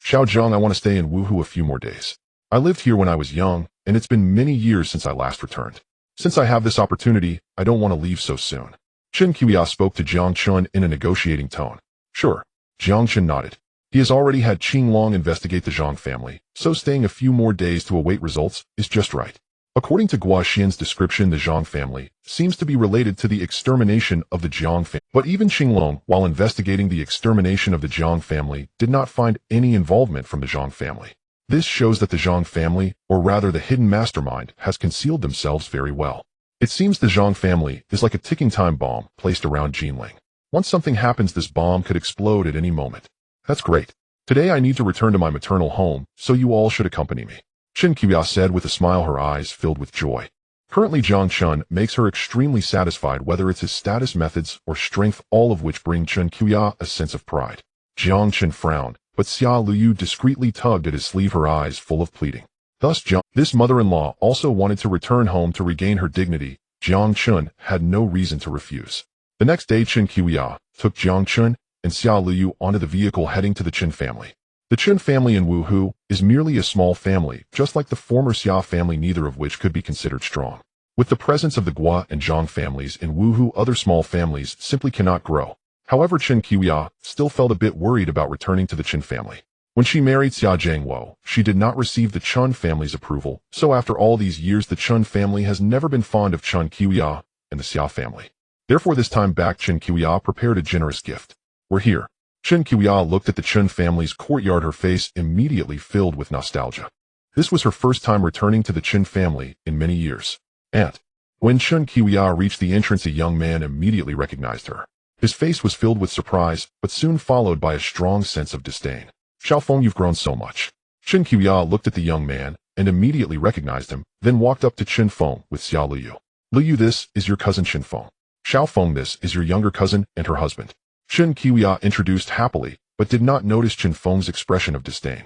Xiao Zhang, I want to stay in Wuhu a few more days. I lived here when I was young, and it's been many years since I last returned. Since I have this opportunity, I don't want to leave so soon. Chen Qiya spoke to Jiang Chen in a negotiating tone. Sure. Jiang Chen nodded. He has already had Qing Long investigate the Zhang family, so staying a few more days to await results is just right. According to Gua Xian's description, the Zhang family seems to be related to the extermination of the Jiang family. But even Qing Long, while investigating the extermination of the Jiang family, did not find any involvement from the Zhang family. This shows that the Zhang family, or rather the hidden mastermind, has concealed themselves very well. It seems the Zhang family is like a ticking time bomb placed around Jinling. Once something happens, this bomb could explode at any moment. That's great. Today I need to return to my maternal home, so you all should accompany me. Chen Qiya said with a smile, her eyes filled with joy. Currently, Jiang Chen makes her extremely satisfied, whether it's his status, methods, or strength, all of which bring Chen Qiya a sense of pride. Jiang Chen frowned, but Xia Luyu discreetly tugged at his sleeve, her eyes full of pleading. Thus, this mother-in-law also wanted to return home to regain her dignity. Jiang Chen had no reason to refuse. The next day, Chen Qiya took Jiang Chen and Xia Luyu onto the vehicle heading to the Chen family. The Chen family in Wuhu is merely a small family, just like the former Xia family, neither of which could be considered strong. With the presence of the Gua and Zhang families in Wuhu, other small families simply cannot grow. However, Chen Qiuya still felt a bit worried about returning to the Chen family. When she married Xia Zhangwo, she did not receive the Chun family's approval, so after all these years the Chun family has never been fond of Chen Qiuya and the Xia family. Therefore this time back Chen Qiuya prepared a generous gift. We're here. Chen Qiuya looked at the Chen family's courtyard, her face immediately filled with nostalgia. This was her first time returning to the Chen family in many years. And when Chen Qiuya reached the entrance, a young man immediately recognized her. His face was filled with surprise, but soon followed by a strong sense of disdain. Xiaofeng, you've grown so much. Chen Qiuya looked at the young man and immediately recognized him, then walked up to Chen Feng with Xia Luyu. Luyu, this is your cousin Chen Feng. Xiaofeng, this is your younger cousin and her husband. Chen Qiuya introduced happily, but did not notice Chen Feng's expression of disdain.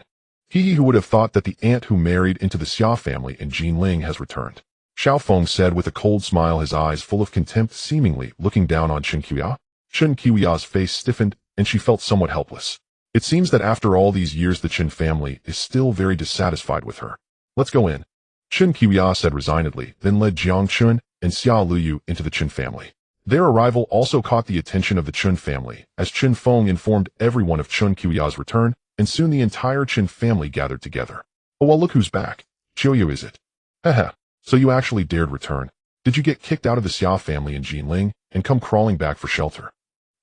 He who would have thought that the aunt who married into the Xia family in Jinling has returned. Xiaofeng said with a cold smile, his eyes full of contempt, seemingly looking down on Chen Qiuya. Chen Qiuya's face stiffened, and she felt somewhat helpless. It seems that after all these years the Chen family is still very dissatisfied with her. Let's go in. Chen Qiuya said resignedly, then led Jiang Chen and Xia Luyu into the Chen family. Their arrival also caught the attention of the Chen family, as Chen Feng informed everyone of Chen Qiuya's return, and soon the entire Chen family gathered together. Oh well, look who's back. Qiuya, is it? Haha, so you actually dared return. Did you get kicked out of the Xia family in Jinling and come crawling back for shelter?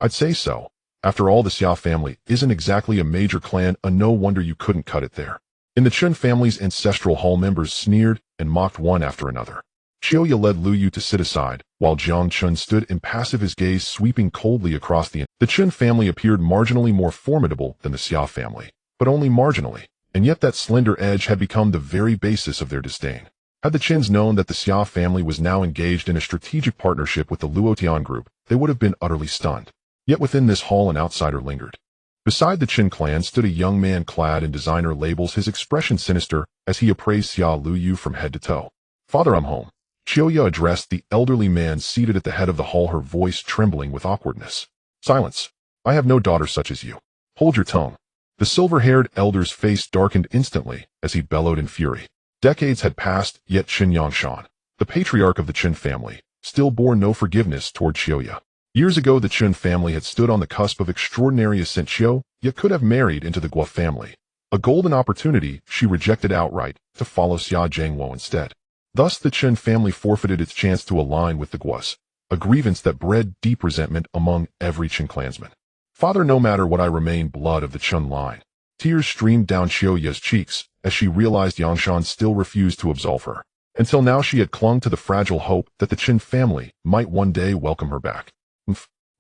I'd say so. After all, the Xia family isn't exactly a major clan, no wonder you couldn't cut it there. In the Chen family's ancestral hall, members sneered and mocked one after another. Qiuya led Luyu to sit aside, while Jiang Chen stood impassive, his gaze sweeping coldly across the Chen family appeared marginally more formidable than the Xia family, but only marginally, and yet that slender edge had become the very basis of their disdain. Had the Chens known that the Xia family was now engaged in a strategic partnership with the Luotian group, they would have been utterly stunned. Yet within this hall an outsider lingered. Beside the Chen clan stood a young man clad in designer labels, his expression sinister as he appraised Xia Luyu from head to toe. Father, I'm home. Qiuya addressed the elderly man seated at the head of the hall, her voice trembling with awkwardness. Silence. I have no daughter such as you. Hold your tongue. The silver-haired elder's face darkened instantly as he bellowed in fury. Decades had passed, yet Chen Yangshan, the patriarch of the Chen family, still bore no forgiveness toward Qiuya. Years ago the Chen family had stood on the cusp of extraordinary ascension, yet could have married into the Guo family. A golden opportunity she rejected outright to follow Xia Zhangwo instead. Thus the Chen family forfeited its chance to align with the Guos, a grievance that bred deep resentment among every Chen clansman. Father, no matter what, I remain blood of the Chen line. Tears streamed down Qiuya's cheeks as she realized Yangshan still refused to absolve her. Until now she had clung to the fragile hope that the Chen family might one day welcome her back.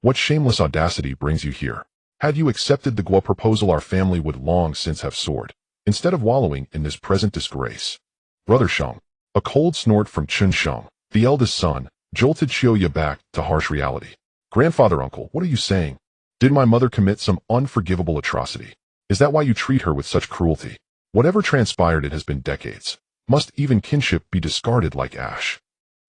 What shameless audacity brings you here? Had you accepted the Guo proposal, our family would long since have soared, instead of wallowing in this present disgrace. Brother Sheng. A cold snort from Chen Sheng, the eldest son, jolted Qiuya back to harsh reality. Grandfather, uncle, what are you saying? Did my mother commit some unforgivable atrocity? Is that why you treat her with such cruelty? Whatever transpired, it has been decades. Must even kinship be discarded like ash?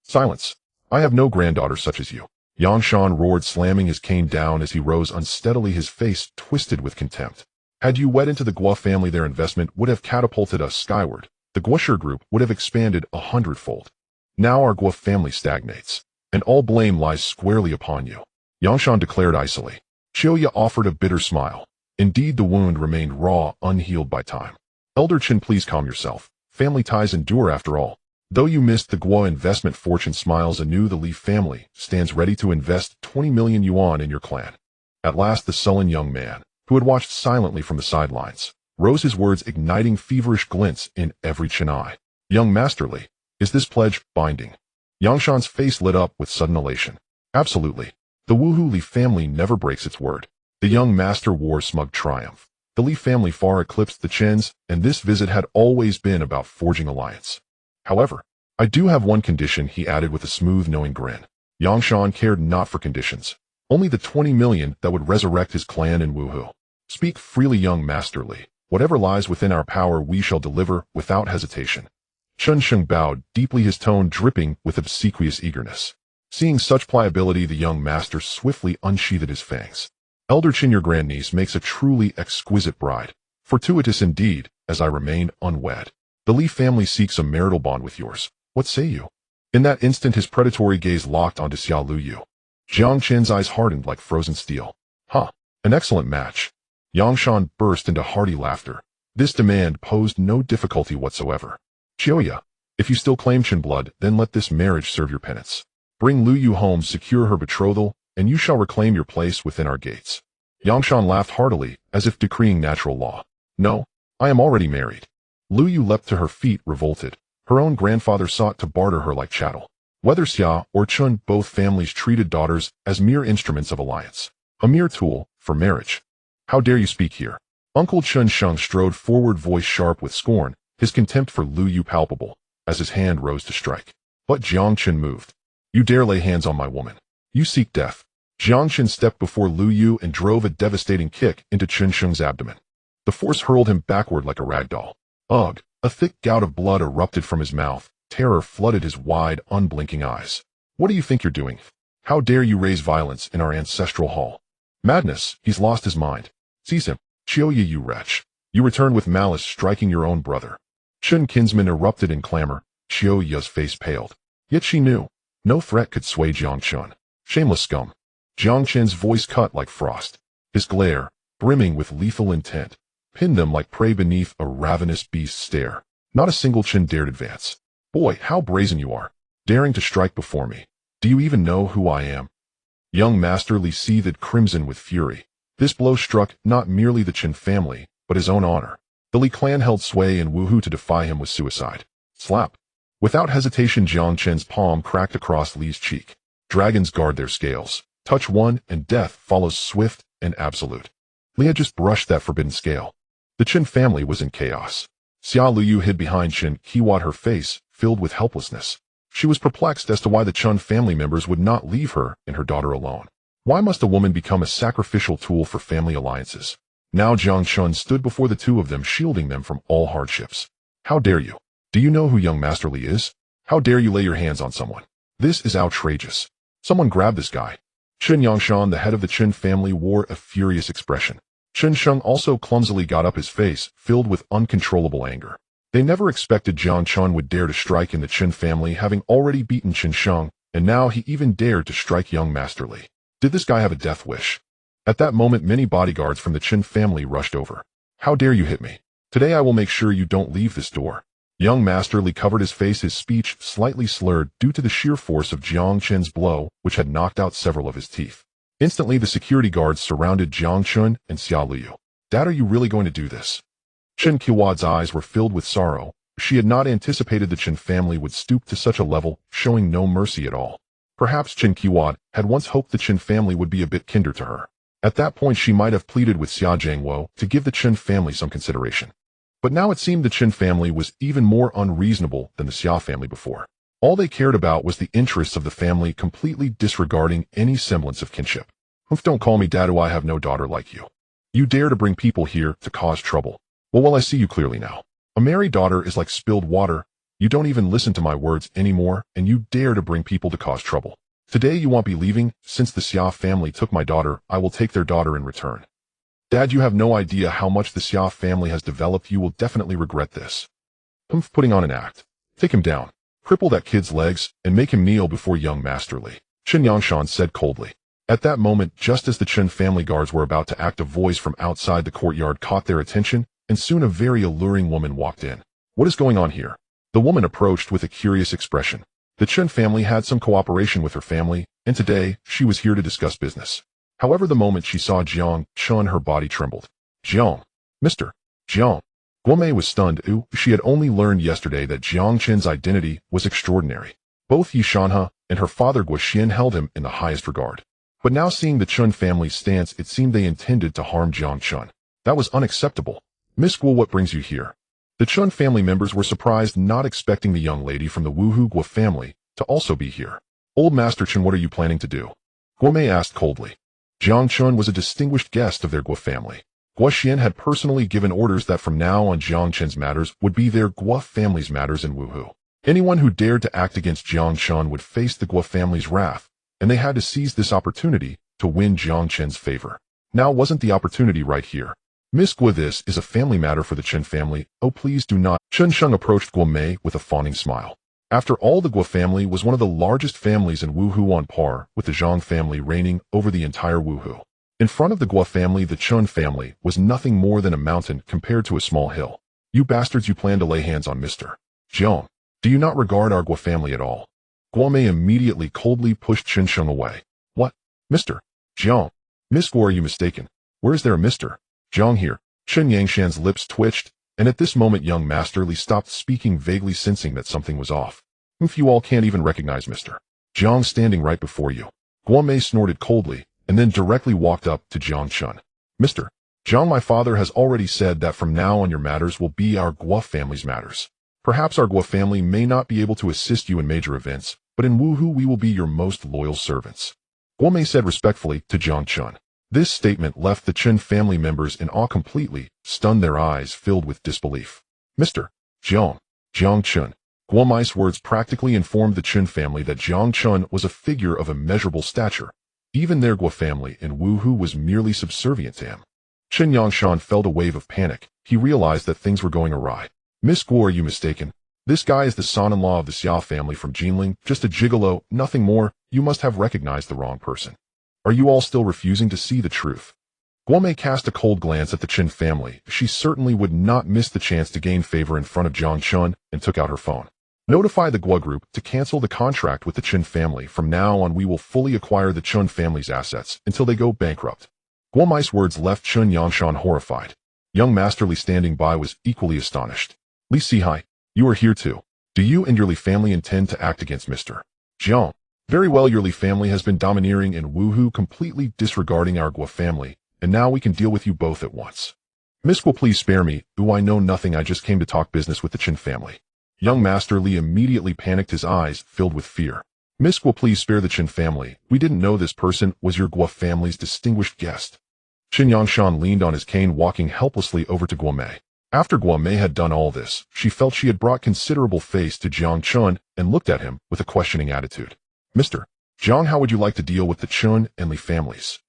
Silence. I have no granddaughter such as you. Yangshan roared, slamming his cane down as he rose unsteadily, his face twisted with contempt. Had you wed into the Guo family, their investment would have catapulted us skyward. The Guoshi group would have expanded 100-fold. Now our Guo family stagnates, and all blame lies squarely upon you. Yangshan declared icily. Qiuya offered a bitter smile. Indeed, the wound remained raw, unhealed by time. Elder Chen, please calm yourself. Family ties endure after all. Though you missed the Guo investment, fortune smiles anew. The Li family stands ready to invest 20 million yuan in your clan. At last the sullen young man, who had watched silently from the sidelines, rose, his words igniting feverish glints in every Chen eye. Young Masterly, is this pledge binding? Yangshan's face lit up with sudden elation. Absolutely. The Wuhu Li family never breaks its word. The young master wore smug triumph. The Li family far eclipsed the Chens, and this visit had always been about forging alliance. However, I do have one condition, he added with a smooth, knowing grin. Yangshan cared not for conditions. Only the 20 million that would resurrect his clan in Wuhu. Speak freely, young Masterly. Whatever lies within our power we shall deliver without hesitation. Chen Sheng bowed deeply, his tone dripping with obsequious eagerness. Seeing such pliability, the young master swiftly unsheathed his fangs. Elder Chen, your grandniece makes a truly exquisite bride. Fortuitous indeed, as I remain unwed. The Li family seeks a marital bond with yours. What say you? In that instant his predatory gaze locked onto Xia Luyu. Jiang Chen's eyes hardened like frozen steel. Huh, an excellent match. Yang Shan burst into hearty laughter. This demand posed no difficulty whatsoever. Chioya, if you still claim Chen blood, then let this marriage serve your penance. Bring Lu Yu home, secure her betrothal, and you shall reclaim your place within our gates. Yang Shan laughed heartily, as if decreeing natural law. No, I am already married. Lu Yu leapt to her feet, revolted. Her own grandfather sought to barter her like chattel. Whether Xia or Chun, both families treated daughters as mere instruments of alliance, a mere tool for marriage. How dare you speak here? Uncle Chun Sheng strode forward, voice sharp with scorn, his contempt for Lu Yu palpable, as his hand rose to strike. But Jiang Chen moved. You dare lay hands on my woman. You seek death. Jiang Chen stepped before Lu Yu and drove a devastating kick into Chun Sheng's abdomen. The force hurled him backward like a rag doll. Ugh! A thick gout of blood erupted from his mouth. Terror flooded his wide, unblinking eyes. What do you think you're doing? How dare you raise violence in our ancestral hall? Madness! He's lost his mind. Seize him. Chioya, you wretch. You return with malice, striking your own brother. Chun kinsman erupted in clamor. Chioya's face paled. Yet she knew. No threat could sway Jiang Chen. Shameless scum. Jiang Chen's voice cut like frost. His glare, brimming with lethal intent, pinned them like prey beneath a ravenous beast's stare. Not a single Chen dared advance. Boy, how brazen you are, daring to strike before me. Do you even know who I am? Young Master Li seethed crimson with fury. This blow struck not merely the Chen family, but his own honor. The Li clan held sway in Wuhu. To defy him was suicide. Slap. Without hesitation, Jiang Chen's palm cracked across Li's cheek. Dragons guard their scales. Touch one, and death follows swift and absolute. Li had just brushed that forbidden scale. The Chen family was in chaos. Xia Luyu hid behind Chen Qiwat, her face filled with helplessness. She was perplexed as to why the Chen family members would not leave her and her daughter alone. Why must a woman become a sacrificial tool for family alliances? Now Jiang Chen stood before the two of them, shielding them from all hardships. How dare you? Do you know who young Master Li is? How dare you lay your hands on someone? This is outrageous. Someone grab this guy. Chen Yangshan, the head of the Chen family, wore a furious expression. Chen Sheng also clumsily got up, his face filled with uncontrollable anger. They never expected Jiang Chen would dare to strike in the Chen family, having already beaten Chen Sheng, and now he even dared to strike young Master Li. Did this guy have a death wish? At that moment, many bodyguards from the Chen family rushed over. How dare you hit me? Today I will make sure you don't leave this door. Young Master Li covered his face, his speech slightly slurred due to the sheer force of Jiang Chen's blow, which had knocked out several of his teeth. Instantly, the security guards surrounded Jiang Chen and Xia Liu. Dad, are you really going to do this? Chen Qiwad's eyes were filled with sorrow. She had not anticipated the Chen family would stoop to such a level, showing no mercy at all. Perhaps Chen Qiwad had once hoped the Chen family would be a bit kinder to her. At that point, she might have pleaded with Xia Jiangwo to give the Chen family some consideration. But now it seemed the Chen family was even more unreasonable than the Xia family before. All they cared about was the interests of the family, completely disregarding any semblance of kinship. Don't call me dad, I have no daughter like you. You dare to bring people here to cause trouble. Well, I see you clearly now. A married daughter is like spilled water. You don't even listen to my words anymore, and you dare to bring people to cause trouble. Today you won't be leaving. Since the Xia family took my daughter, I will take their daughter in return. Dad, you have no idea how much the Xia family has developed. You will definitely regret this. Putting on an act. Take him down. Cripple that kid's legs, and make him kneel before young Master Li. Chen Yangshan said coldly. At that moment, just as the Chen family guards were about to act, a voice from outside the courtyard caught their attention, and soon a very alluring woman walked in. What is going on here? The woman approached with a curious expression. The Chen family had some cooperation with her family, and today, she was here to discuss business. However, the moment she saw Jiang Chen, her body trembled. Jiang. Mr. Jiang. Guomei was stunned. She had only learned yesterday that Jiang Chen's identity was extraordinary. Both Yi Shanhe and her father Guo Xian held him in the highest regard. But now, seeing the Chen family's stance, it seemed they intended to harm Jiang Chen. That was unacceptable. Miss Guo, what brings you here? The Chen family members were surprised, not expecting the young lady from the Wuhu Guo family to also be here. Old Master Chen, what are you planning to do? Guomei asked coldly. Jiang Chen was a distinguished guest of their Guo family. Guo Xian had personally given orders that from now on Jiang Chen's matters would be their Guo family's matters in Wuhu. Anyone who dared to act against Jiang Chen would face the Guo family's wrath, and they had to seize this opportunity to win Jiang Chen's favor. Now wasn't the opportunity right here? Miss Guo, this is a family matter for the Chen family. Oh, please do not. Chen Sheng approached Guomei with a fawning smile. After all, the Guo family was one of the largest families in Wuhu, on par with the Zhang family, reigning over the entire Wuhu. In front of the Guo family, the Chen family was nothing more than a mountain compared to a small hill. You bastards, you plan to lay hands on Mr. Jiang. Do you not regard our Guo family at all? Guo Mei immediately coldly pushed Chen Sheng away. What? Mr. Jiang? Miss Guo, are you mistaken? Where is there a Mr. Jiang here? Chen Yangshan's lips twitched, and at this moment young Master Li stopped speaking, vaguely sensing that something was off. If you all can't even recognize Mr. Jiang standing right before you. Guo Mei snorted coldly, and then directly walked up to Jiang Chen. Mr. Jiang, my father has already said that from now on your matters will be our Guo family's matters. Perhaps our Guo family may not be able to assist you in major events, but in Wuhu we will be your most loyal servants. Guo Mei said respectfully to Jiang Chen. This statement left the Chen family members in awe, completely stunned, their eyes filled with disbelief. Mr. Jiang Chen. Guo Mei's words practically informed the Chen family that Jiang Chen was a figure of immeasurable stature. Even their Guo family in Wuhu was merely subservient to him. Chen Yangshan felt a wave of panic. He realized that things were going awry. Miss Guo, are you mistaken? This guy is the son-in-law of the Xia family from Jinling, just a gigolo, nothing more. You must have recognized the wrong person. Are you all still refusing to see the truth? Guo Mei cast a cold glance at the Chen family. She certainly would not miss the chance to gain favor in front of Jiang Chen, and took out her phone. Notify the Guo group to cancel the contract with the Chen family. From now on we will fully acquire the Chen family's assets until they go bankrupt. Guo Mei's words left Chen Yangshan horrified. Young Master Li standing by was equally astonished. Li Sihai, you are here too. Do you and your Li family intend to act against Mr. Jiang? Very well, your Li family has been domineering in Wuhu, completely disregarding our Guo family, and now we can deal with you both at once. Miss Guo, please spare me. I know nothing, I just came to talk business with the Chen family. Young Master Li immediately panicked, his eyes filled with fear. Miss Guo, please spare the Chen family. We didn't know this person was your Guo family's distinguished guest. Chen Yangshan leaned on his cane, walking helplessly over to Guo Mei. After Guo Mei had done all this, she felt she had brought considerable face to Jiang Chen and looked at him with a questioning attitude. Mr. Jiang, how would you like to deal with the Chen and Li families?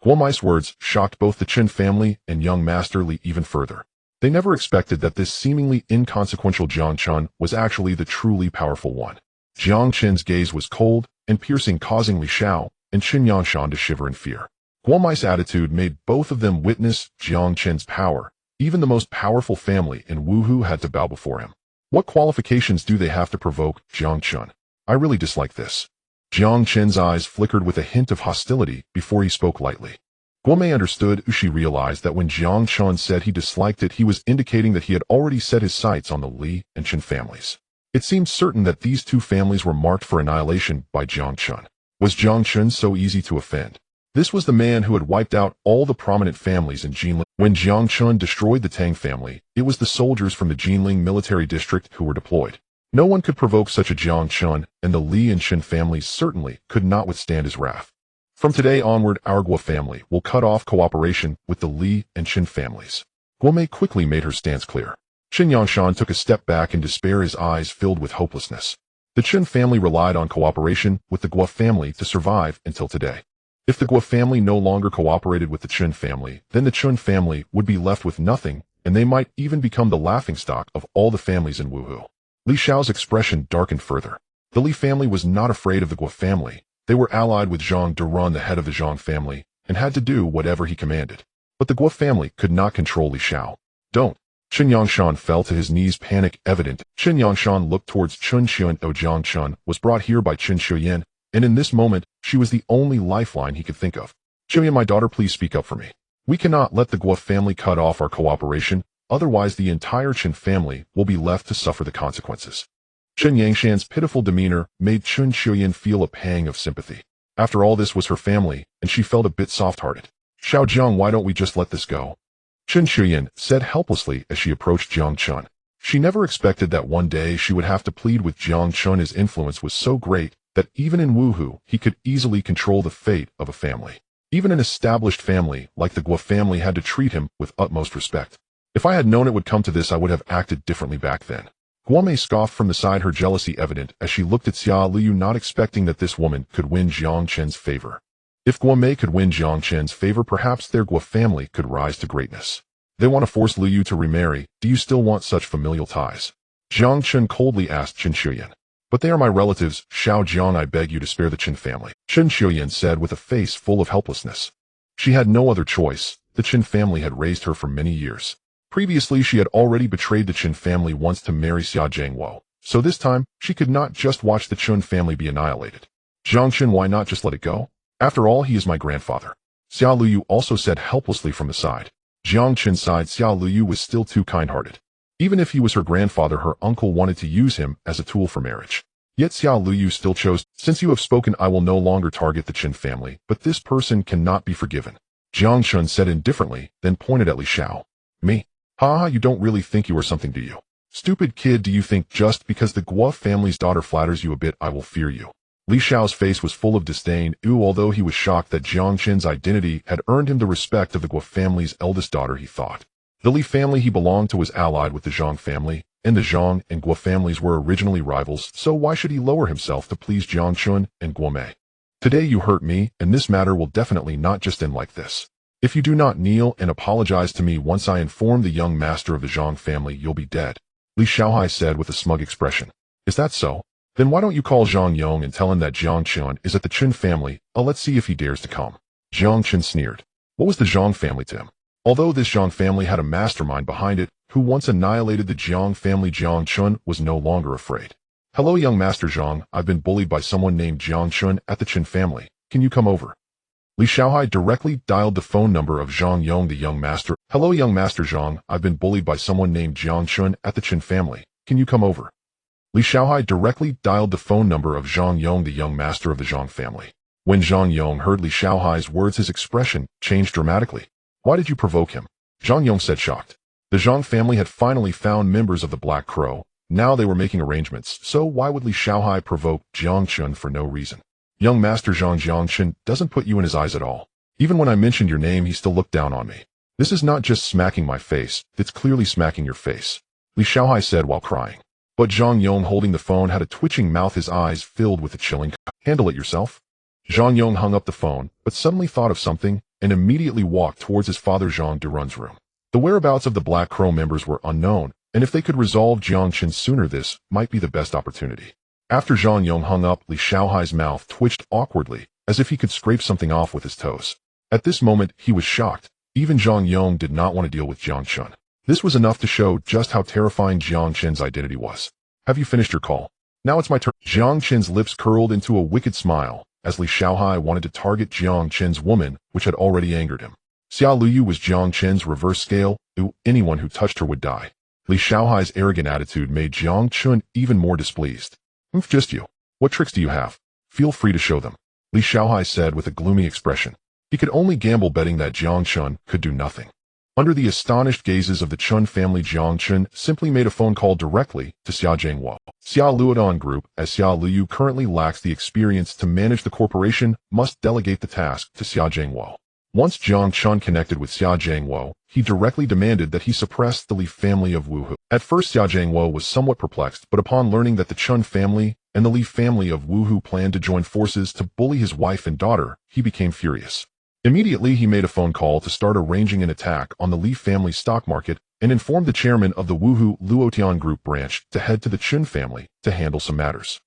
Guo Mei's words shocked both the Chen family and young Master Li even further. They never expected that this seemingly inconsequential Jiang Chen was actually the truly powerful one. Jiang Chen's gaze was cold and piercing, causing Li Xiao and Chen Yangshan to shiver in fear. Guo Mei's attitude made both of them witness Jiang Chen's power. Even the most powerful family in Wuhu had to bow before him. What qualifications do they have to provoke Jiang Chen? I really dislike this. Jiang Chen's eyes flickered with a hint of hostility before he spoke lightly. Guo Mei understood. She realized that when Jiang Chen said he disliked it, he was indicating that he had already set his sights on the Li and Chen families. It seemed certain that these two families were marked for annihilation by Jiang Chen. Was Jiang Chen so easy to offend? This was the man who had wiped out all the prominent families in Jinling. When Jiang Chen destroyed the Tang family, it was the soldiers from the Jinling military district who were deployed. No one could provoke such a Jiang Chen, and the Li and Chen families certainly could not withstand his wrath. From today onward, our Guo family will cut off cooperation with the Li and Chen families. Guo Mei quickly made her stance clear. Chen Yangshan took a step back in despair, his eyes filled with hopelessness. The Chen family relied on cooperation with the Guo family to survive until today. If the Guo family no longer cooperated with the Chen family, then the Chen family would be left with nothing, and they might even become the laughingstock of all the families in Wuhu. Li Xiao's expression darkened further. The Li family was not afraid of the Guo family. They were allied with Zhang Duran, the head of the Zhang family, and had to do whatever he commanded. But the Guo family could not control Li Xiao. Don't. Chen Yangshan fell to his knees, panic evident. Chen Yangshan looked towards Chen Xian. Jiang Chen was brought here by Chen Xiuyan, and in this moment, she was the only lifeline he could think of. Xiuyan, my daughter, please speak up for me. We cannot let the Guo family cut off our cooperation, otherwise the entire Chen family will be left to suffer the consequences. Chen Yangshan's pitiful demeanor made Chen Xiuyan feel a pang of sympathy. After all, this was her family, and she felt a bit soft-hearted. Xiao Jiang, why don't we just let this go? Chen Xiuyan said helplessly as she approached Jiang Chen. She never expected that one day she would have to plead with Jiang Chen. His influence was so great that even in Wuhu, he could easily control the fate of a family. Even an established family like the Guo family had to treat him with utmost respect. If I had known it would come to this, I would have acted differently back then. Guo Mei scoffed from the side, her jealousy evident as she looked at Xia Liu, not expecting that this woman could win Jiang Chen's favor. If Guo Mei could win Jiang Chen's favor, perhaps their Guo family could rise to greatness. They want to force Liu to remarry. Do you still want such familial ties? Jiang Chen coldly asked Chen Xiuyan. But they are my relatives, Xiao Jiang, I beg you to spare the Chen family. Chen Xiuyan said with a face full of helplessness. She had no other choice. The Chen family had raised her for many years. Previously, she had already betrayed the Chen family once to marry Xia Jiangwo, so this time, she could not just watch the Chen family be annihilated. Jiang Chen, why not just let it go? After all, he is my grandfather. Xia Luyu also said helplessly from the side. Jiang Chen sighed. Xia Luyu was still too kind-hearted. Even if he was her grandfather, her uncle wanted to use him as a tool for marriage. Yet Xia Luyu still chose, since you have spoken, I will no longer target the Chen family, but this person cannot be forgiven. Jiang Chen said indifferently, then pointed at Li Xiao. Me? Ha, you don't really think you are something, do you? Stupid kid, do you think just because the Guo family's daughter flatters you a bit, I will fear you? Li Xiao's face was full of disdain, although he was shocked that Jiang Chen's identity had earned him the respect of the Guo family's eldest daughter, he thought. The Li family he belonged to was allied with the Zhang family, and the Zhang and Guo families were originally rivals, so why should he lower himself to please Jiang Chen and Guo Mei? Today you hurt me, and this matter will definitely not just end like this. If you do not kneel and apologize to me once I inform the young master of the Zhang family, you'll be dead. Li Xiaohai said with a smug expression. Is that so? Then why don't you call Zhang Yong and tell him that Jiang Chen is at the Chen family? Let's see if he dares to come. Jiang Chen sneered. What was the Zhang family to him? Although this Zhang family had a mastermind behind it, who once annihilated the Jiang family, Jiang Chen was no longer afraid. Hello, young master Zhang, I've been bullied by someone named Jiang Chen at the Chen family. Can you come over? Li Xiaohai directly dialed the phone number of Zhang Yong, the young master. Hello, young master Zhang, I've been bullied by someone named Jiang Chen at the Chen family. Can you come over? Li Xiaohai directly dialed the phone number of Zhang Yong, the young master of the Zhang family. When Zhang Yong heard Li Xiaohai's words, his expression changed dramatically. Why did you provoke him? Zhang Yong said, shocked. The Zhang family had finally found members of the Black Crow. Now they were making arrangements, so why would Li Xiaohai provoke Jiang Chen for no reason? Young master Jiang Chen doesn't put you in his eyes at all. Even when I mentioned your name, he still looked down on me. This is not just smacking my face, it's clearly smacking your face. Li Xiaohai said while crying. But Zhang Yong, holding the phone, had a twitching mouth, his eyes filled with a chilling. Handle it yourself. Zhang Yong hung up the phone, but suddenly thought of something, and immediately walked towards his father Zhang Durun's room. The whereabouts of the Black Crow members were unknown, and if they could resolve Jiang Chen sooner, this might be the best opportunity. After Zhang Yong hung up, Li Xiaohai's mouth twitched awkwardly, as if he could scrape something off with his toes. At this moment, he was shocked. Even Zhang Yong did not want to deal with Jiang Chen. This was enough to show just how terrifying Jiang Chen's identity was. Have you finished your call? Now it's my turn. Jiang Chen's lips curled into a wicked smile, as Li Xiaohai wanted to target Jiang Chen's woman, which had already angered him. Xia Luyu was Jiang Chen's reverse scale. Anyone who touched her would die. Li Xiaohai's arrogant attitude made Jiang Chen even more displeased. Just you. What tricks do you have? Feel free to show them. Li Xiaohai said with a gloomy expression. He could only gamble betting that Jiang Chen could do nothing. Under the astonished gazes of the Chen family, Jiang Chen simply made a phone call directly to Xia Jiangwo. Xia Luodong Group, as Xia Luyu currently lacks the experience to manage the corporation, must delegate the task to Xia Jiangwo. Once Jiang Chen connected with Xia Jiangwo, he directly demanded that he suppress the Li family of Wuhu. At first, Xia Jiangwo was somewhat perplexed, but upon learning that the Chen family and the Li family of Wuhu planned to join forces to bully his wife and daughter, he became furious. Immediately, he made a phone call to start arranging an attack on the Li family stock market and informed the chairman of the Wuhu Luotian Group branch to head to the Chen family to handle some matters.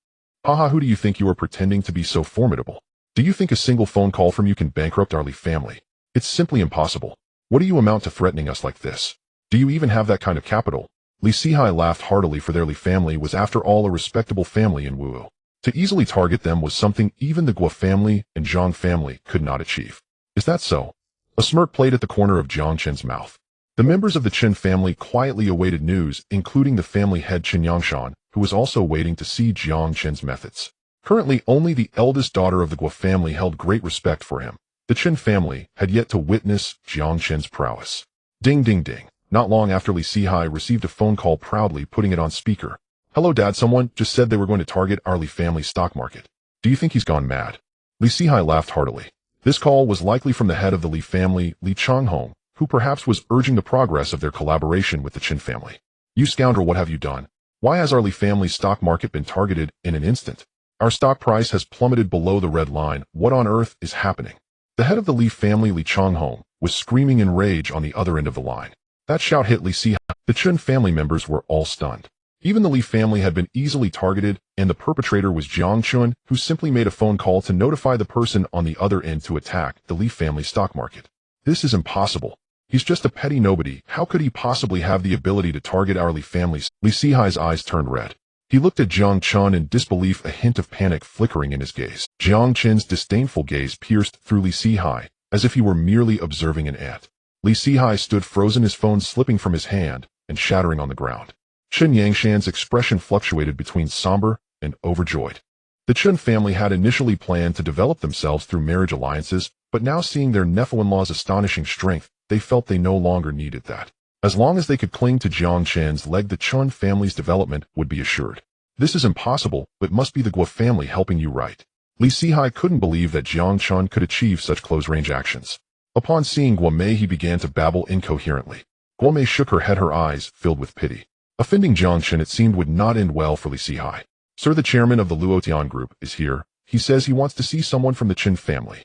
Haha, who do you think you are pretending to be so formidable? Do you think a single phone call from you can bankrupt our Li family? It's simply impossible. What do you amount to threatening us like this? Do you even have that kind of capital? Li Sihai laughed heartily, for their Li family was after all a respectable family in Wuhu. To easily target them was something even the Guo family and Zhang family could not achieve. Is that so? A smirk played at the corner of Jiang Chen's mouth. The members of the Chen family quietly awaited news, including the family head Chen Yangshan, who was also waiting to see Jiang Chen's methods. Currently, only the eldest daughter of the Guo family held great respect for him. The Chen family had yet to witness Jiang Chen's prowess. Ding ding ding. Not long after, Li Sihai received a phone call, proudly putting it on speaker. Hello Dad, someone just said they were going to target our Li family stock market. Do you think he's gone mad? Li Sihai laughed heartily. This call was likely from the head of the Li family, Li Changhong, who perhaps was urging the progress of their collaboration with the Chen family. You scoundrel, what have you done? Why has our Li family stock market been targeted in an instant? Our stock price has plummeted below the red line. What on earth is happening? The head of the Li family, Li Changhong, was screaming in rage on the other end of the line. That shout hit Li Sihai. The Chen family members were all stunned. Even the Li family had been easily targeted, and the perpetrator was Jiang Chen, who simply made a phone call to notify the person on the other end to attack the Li family stock market. This is impossible. He's just a petty nobody. How could he possibly have the ability to target our Li families? Li Sihai's eyes turned red. He looked at Jiang Chen in disbelief, a hint of panic flickering in his gaze. Jiang Chen's disdainful gaze pierced through Li Sihai, as if he were merely observing an ant. Li Sihai stood frozen, his phone slipping from his hand and shattering on the ground. Chen Yangshan's expression fluctuated between somber and overjoyed. The Chen family had initially planned to develop themselves through marriage alliances, but now seeing their nephew-in-law's astonishing strength, they felt they no longer needed that. As long as they could cling to Jiang Chen's leg, the Chen family's development would be assured. This is impossible, but must be the Guo family helping you, right? Li Sihai couldn't believe that Jiang Chen could achieve such close-range actions. Upon seeing Guo Mei, he began to babble incoherently. Guo Mei shook her head, her eyes filled with pity. Offending Jiang Chen, it seemed, would not end well for Li Sihai. Sir, the chairman of the Luotian group is here. He says he wants to see someone from the Chen family.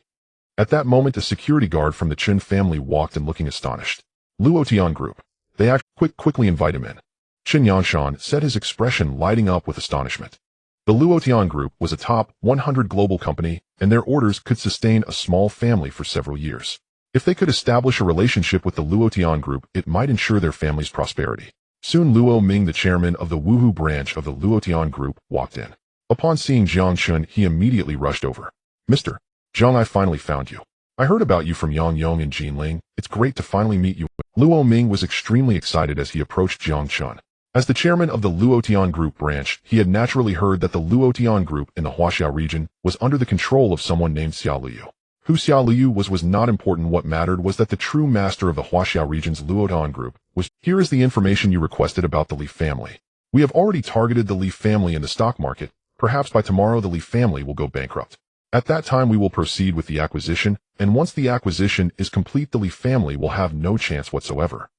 At that moment, a security guard from the Chen family walked in, looking astonished. Luotian group. They act quickly invite him in. Chen Yangshan said, his expression lighting up with astonishment. The Luotian group was a top 100 global company, and their orders could sustain a small family for several years. If they could establish a relationship with the Luotian group, it might ensure their family's prosperity. Soon Luo Ming, the chairman of the Wuhu branch of the Luotian group, walked in. Upon seeing Jiang Chen, he immediately rushed over. Mr. Jiang, I finally found you. I heard about you from Yang Yong and Jinling. It's great to finally meet you. Luo Ming was extremely excited as he approached Jiang Chen. As the chairman of the Luotian group branch, he had naturally heard that the Luotian group in the Huaxia region was under the control of someone named Xia Luyu. Who Xia Luyu was not important. What mattered was that the true master of the Huaxia region's Luotian group was. Here is the information you requested about the Li family. We have already targeted the Li family in the stock market. Perhaps by tomorrow the Li family will go bankrupt. At that time we will proceed with the acquisition, and once the acquisition is complete the Li family will have no chance whatsoever.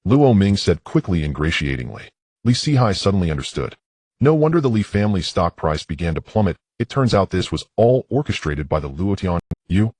Luo Ming said quickly, ingratiatingly. Li Sihai suddenly understood. No wonder the Li family's stock price began to plummet. It turns out this was all orchestrated by the Luotian. You.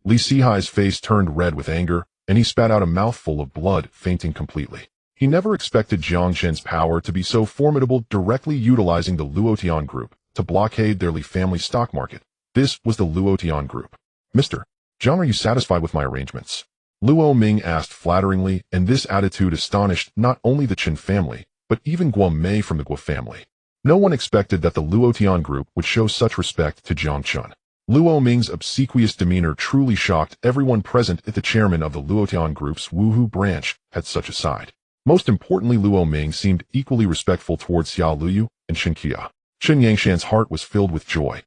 Li Sihai's face turned red with anger, and he spat out a mouthful of blood, fainting completely. He never expected Jiang Chen's power to be so formidable, directly utilizing the Luotian group to blockade their Li family stock market. This was the Luotian group. Mr. Jiang, are you satisfied with my arrangements? Luo Ming asked flatteringly, and this attitude astonished not only the Chen family, but even Guo Mei from the Guo family. No one expected that the Luotian group would show such respect to Jiang Chen. Luo Ming's obsequious demeanor truly shocked everyone present. If the chairman of the Luotian group's Wuhu branch had such a side. Most importantly, Luo Ming seemed equally respectful towards Xia Luyu and Chen Qia. Chen Yangshan's heart was filled with joy.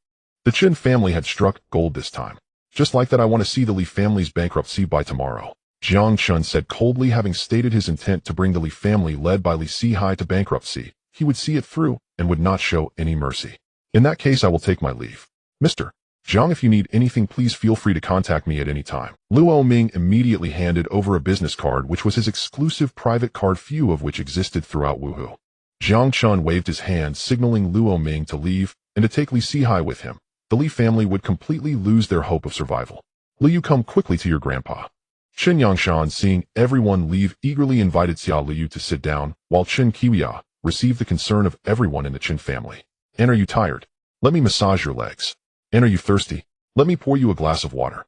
The Chen family had struck gold this time. Just like that, I want to see the Li family's bankruptcy by tomorrow. Jiang Chen said coldly, having stated his intent to bring the Li family led by Li Sihai to bankruptcy. He would see it through and would not show any mercy. In that case, I will take my leave. Mr. Jiang, if you need anything, please feel free to contact me at any time. Luo Ming immediately handed over a business card, which was his exclusive private card, few of which existed throughout Wuhu. Jiang Chen waved his hand, signaling Luo Ming to leave and to take Li Sihai with him. The Li family would completely lose their hope of survival. Liu, come quickly to your grandpa. Chen Yangshan, seeing everyone leave, eagerly invited Xia Liu to sit down, while Chen Qiya received the concern of everyone in the Chen family. And are you tired? Let me massage your legs. And are you thirsty? Let me pour you a glass of water.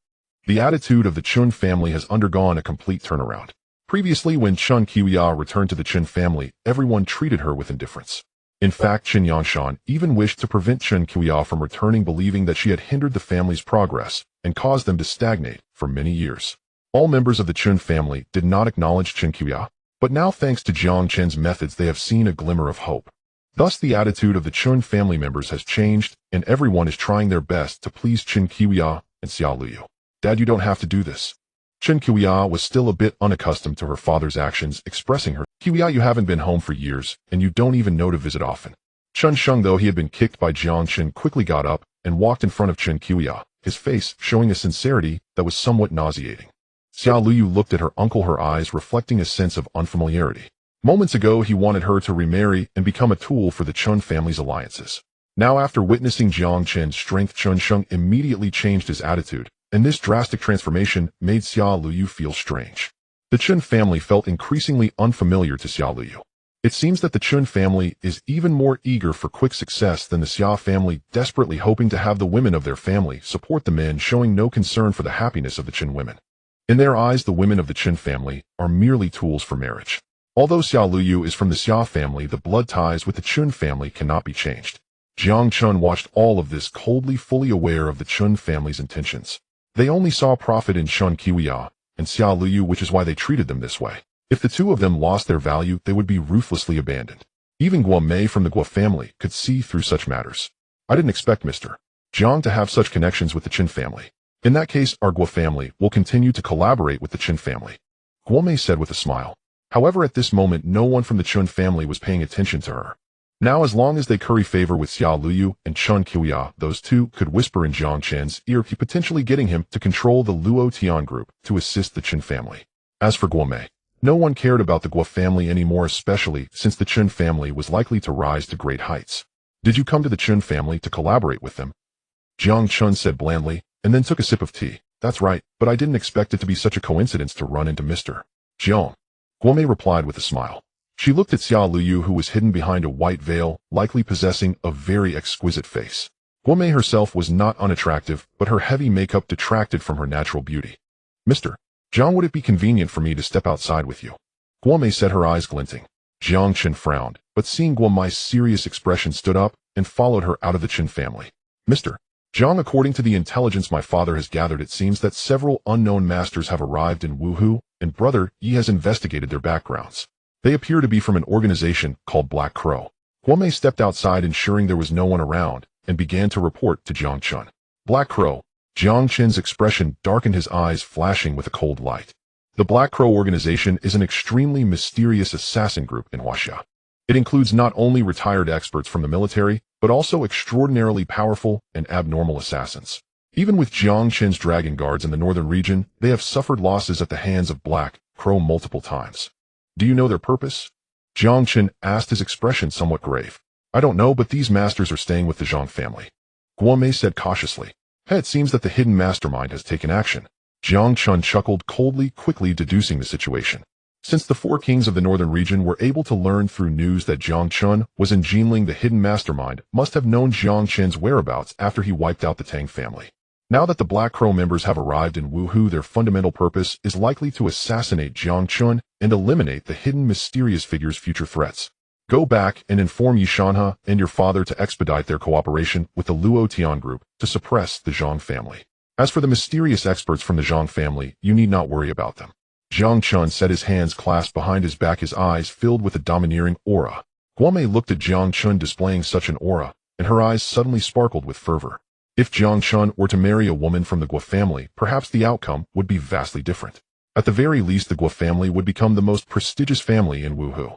The attitude of the Chen family has undergone a complete turnaround. Previously, when Chen Qiya returned to the Chen family, everyone treated her with indifference. In fact, Chen Yangshan even wished to prevent Chen Qiya from returning, believing that she had hindered the family's progress and caused them to stagnate for many years. All members of the Chen family did not acknowledge Chen Qiya, but now thanks to Jiang Chen's methods they have seen a glimmer of hope. Thus the attitude of the Chen family members has changed, and everyone is trying their best to please Chen Qiya and Xia Liu. Dad, you don't have to do this. Chen Qiya was still a bit unaccustomed to her father's actions, expressing her, Qiya, you haven't been home for years, and you don't even know to visit often. Chen Sheng, though he had been kicked by Jiang Chen, quickly got up and walked in front of Chen Qiya, his face showing a sincerity that was somewhat nauseating. Xia Liu looked at her uncle, her eyes reflecting a sense of unfamiliarity. Moments ago, he wanted her to remarry and become a tool for the Chen family's alliances. Now, after witnessing Jiang Chen's strength, Chen Sheng immediately changed his attitude, and this drastic transformation made Xia Liu feel strange. The Chen family felt increasingly unfamiliar to Xia Liu. It seems that the Chun family is even more eager for quick success than the Xia family, desperately hoping to have the women of their family support the men, showing no concern for the happiness of the Chun women. In their eyes, the women of the Chun family are merely tools for marriage. Although Xia Luyu is from the Xia family, the blood ties with the Chun family cannot be changed. Jiang Chen watched all of this coldly, fully aware of the Chun family's intentions. They only saw profit in Chun Qiuya and Xia Luyu, which is why they treated them this way. If the two of them lost their value, they would be ruthlessly abandoned. Even Guo Mei from the Guo family could see through such matters. I didn't expect Mr. Jiang to have such connections with the Chen family. In that case, our Guo family will continue to collaborate with the Chen family, Guo Mei said with a smile. However, at this moment, no one from the Chun family was paying attention to her. Now, as long as they curry favor with Xia Luyu and Chun Qiuya, those two could whisper in Jiang Chen's ear, potentially getting him to control the Luo Tian group to assist the Chen family. As for Guo Mei, no one cared about the Guo family anymore, especially since the Chun family was likely to rise to great heights. Did you come to the Chun family to collaborate with them? Jiang Chen said blandly, and then took a sip of tea. That's right, but I didn't expect it to be such a coincidence to run into Mr. Jiang. Guo Mei replied with a smile. She looked at Xia Luyu, who was hidden behind a white veil, likely possessing a very exquisite face. Guo Mei herself was not unattractive, but her heavy makeup detracted from her natural beauty. Mr. Jiang, would it be convenient for me to step outside with you? Guo Mei said, her eyes glinting. Jiang Chen frowned, but seeing Guo Mei's serious expression, stood up and followed her out of the Chen family. Mr. Jiang, according to the intelligence my father has gathered, it seems that several unknown masters have arrived in Wuhu, and Brother Yi has investigated their backgrounds. They appear to be from an organization called Black Crow. Guo Mei stepped outside, ensuring there was no one around, and began to report to Jiang Chen. Black Crow. Jiang Chen's expression darkened, his eyes flashing with a cold light. The Black Crow organization is an extremely mysterious assassin group in Huaxia. It includes not only retired experts from the military, but also extraordinarily powerful and abnormal assassins. Even with Jiang Chen's dragon guards in the northern region, they have suffered losses at the hands of Black Crow multiple times. Do you know their purpose? Jiang Chen asked, his expression somewhat grave. I don't know, but these masters are staying with the Zhang family, Guo Mei said cautiously. It seems that the hidden mastermind has taken action. Jiang Chen chuckled coldly, quickly deducing the situation. Since the four kings of the northern region were able to learn through news that Jiang Chen was in Jinling, the hidden mastermind must have known Jiang Chen's whereabouts after he wiped out the Tang family. Now that the Black Crow members have arrived in Wuhu, their fundamental purpose is likely to assassinate Jiang Chen and eliminate the hidden mysterious figure's future threats. Go back and inform Yishanhe and your father to expedite their cooperation with the Luo Tian group to suppress the Zhang family. As for the mysterious experts from the Zhang family, you need not worry about them. Jiang Chen said, his hands clasped behind his back, his eyes filled with a domineering aura. Guo Mei looked at Jiang Chen displaying such an aura, and her eyes suddenly sparkled with fervor. If Jiang Chen were to marry a woman from the Guo family, perhaps the outcome would be vastly different. At the very least, the Guo family would become the most prestigious family in Wuhu.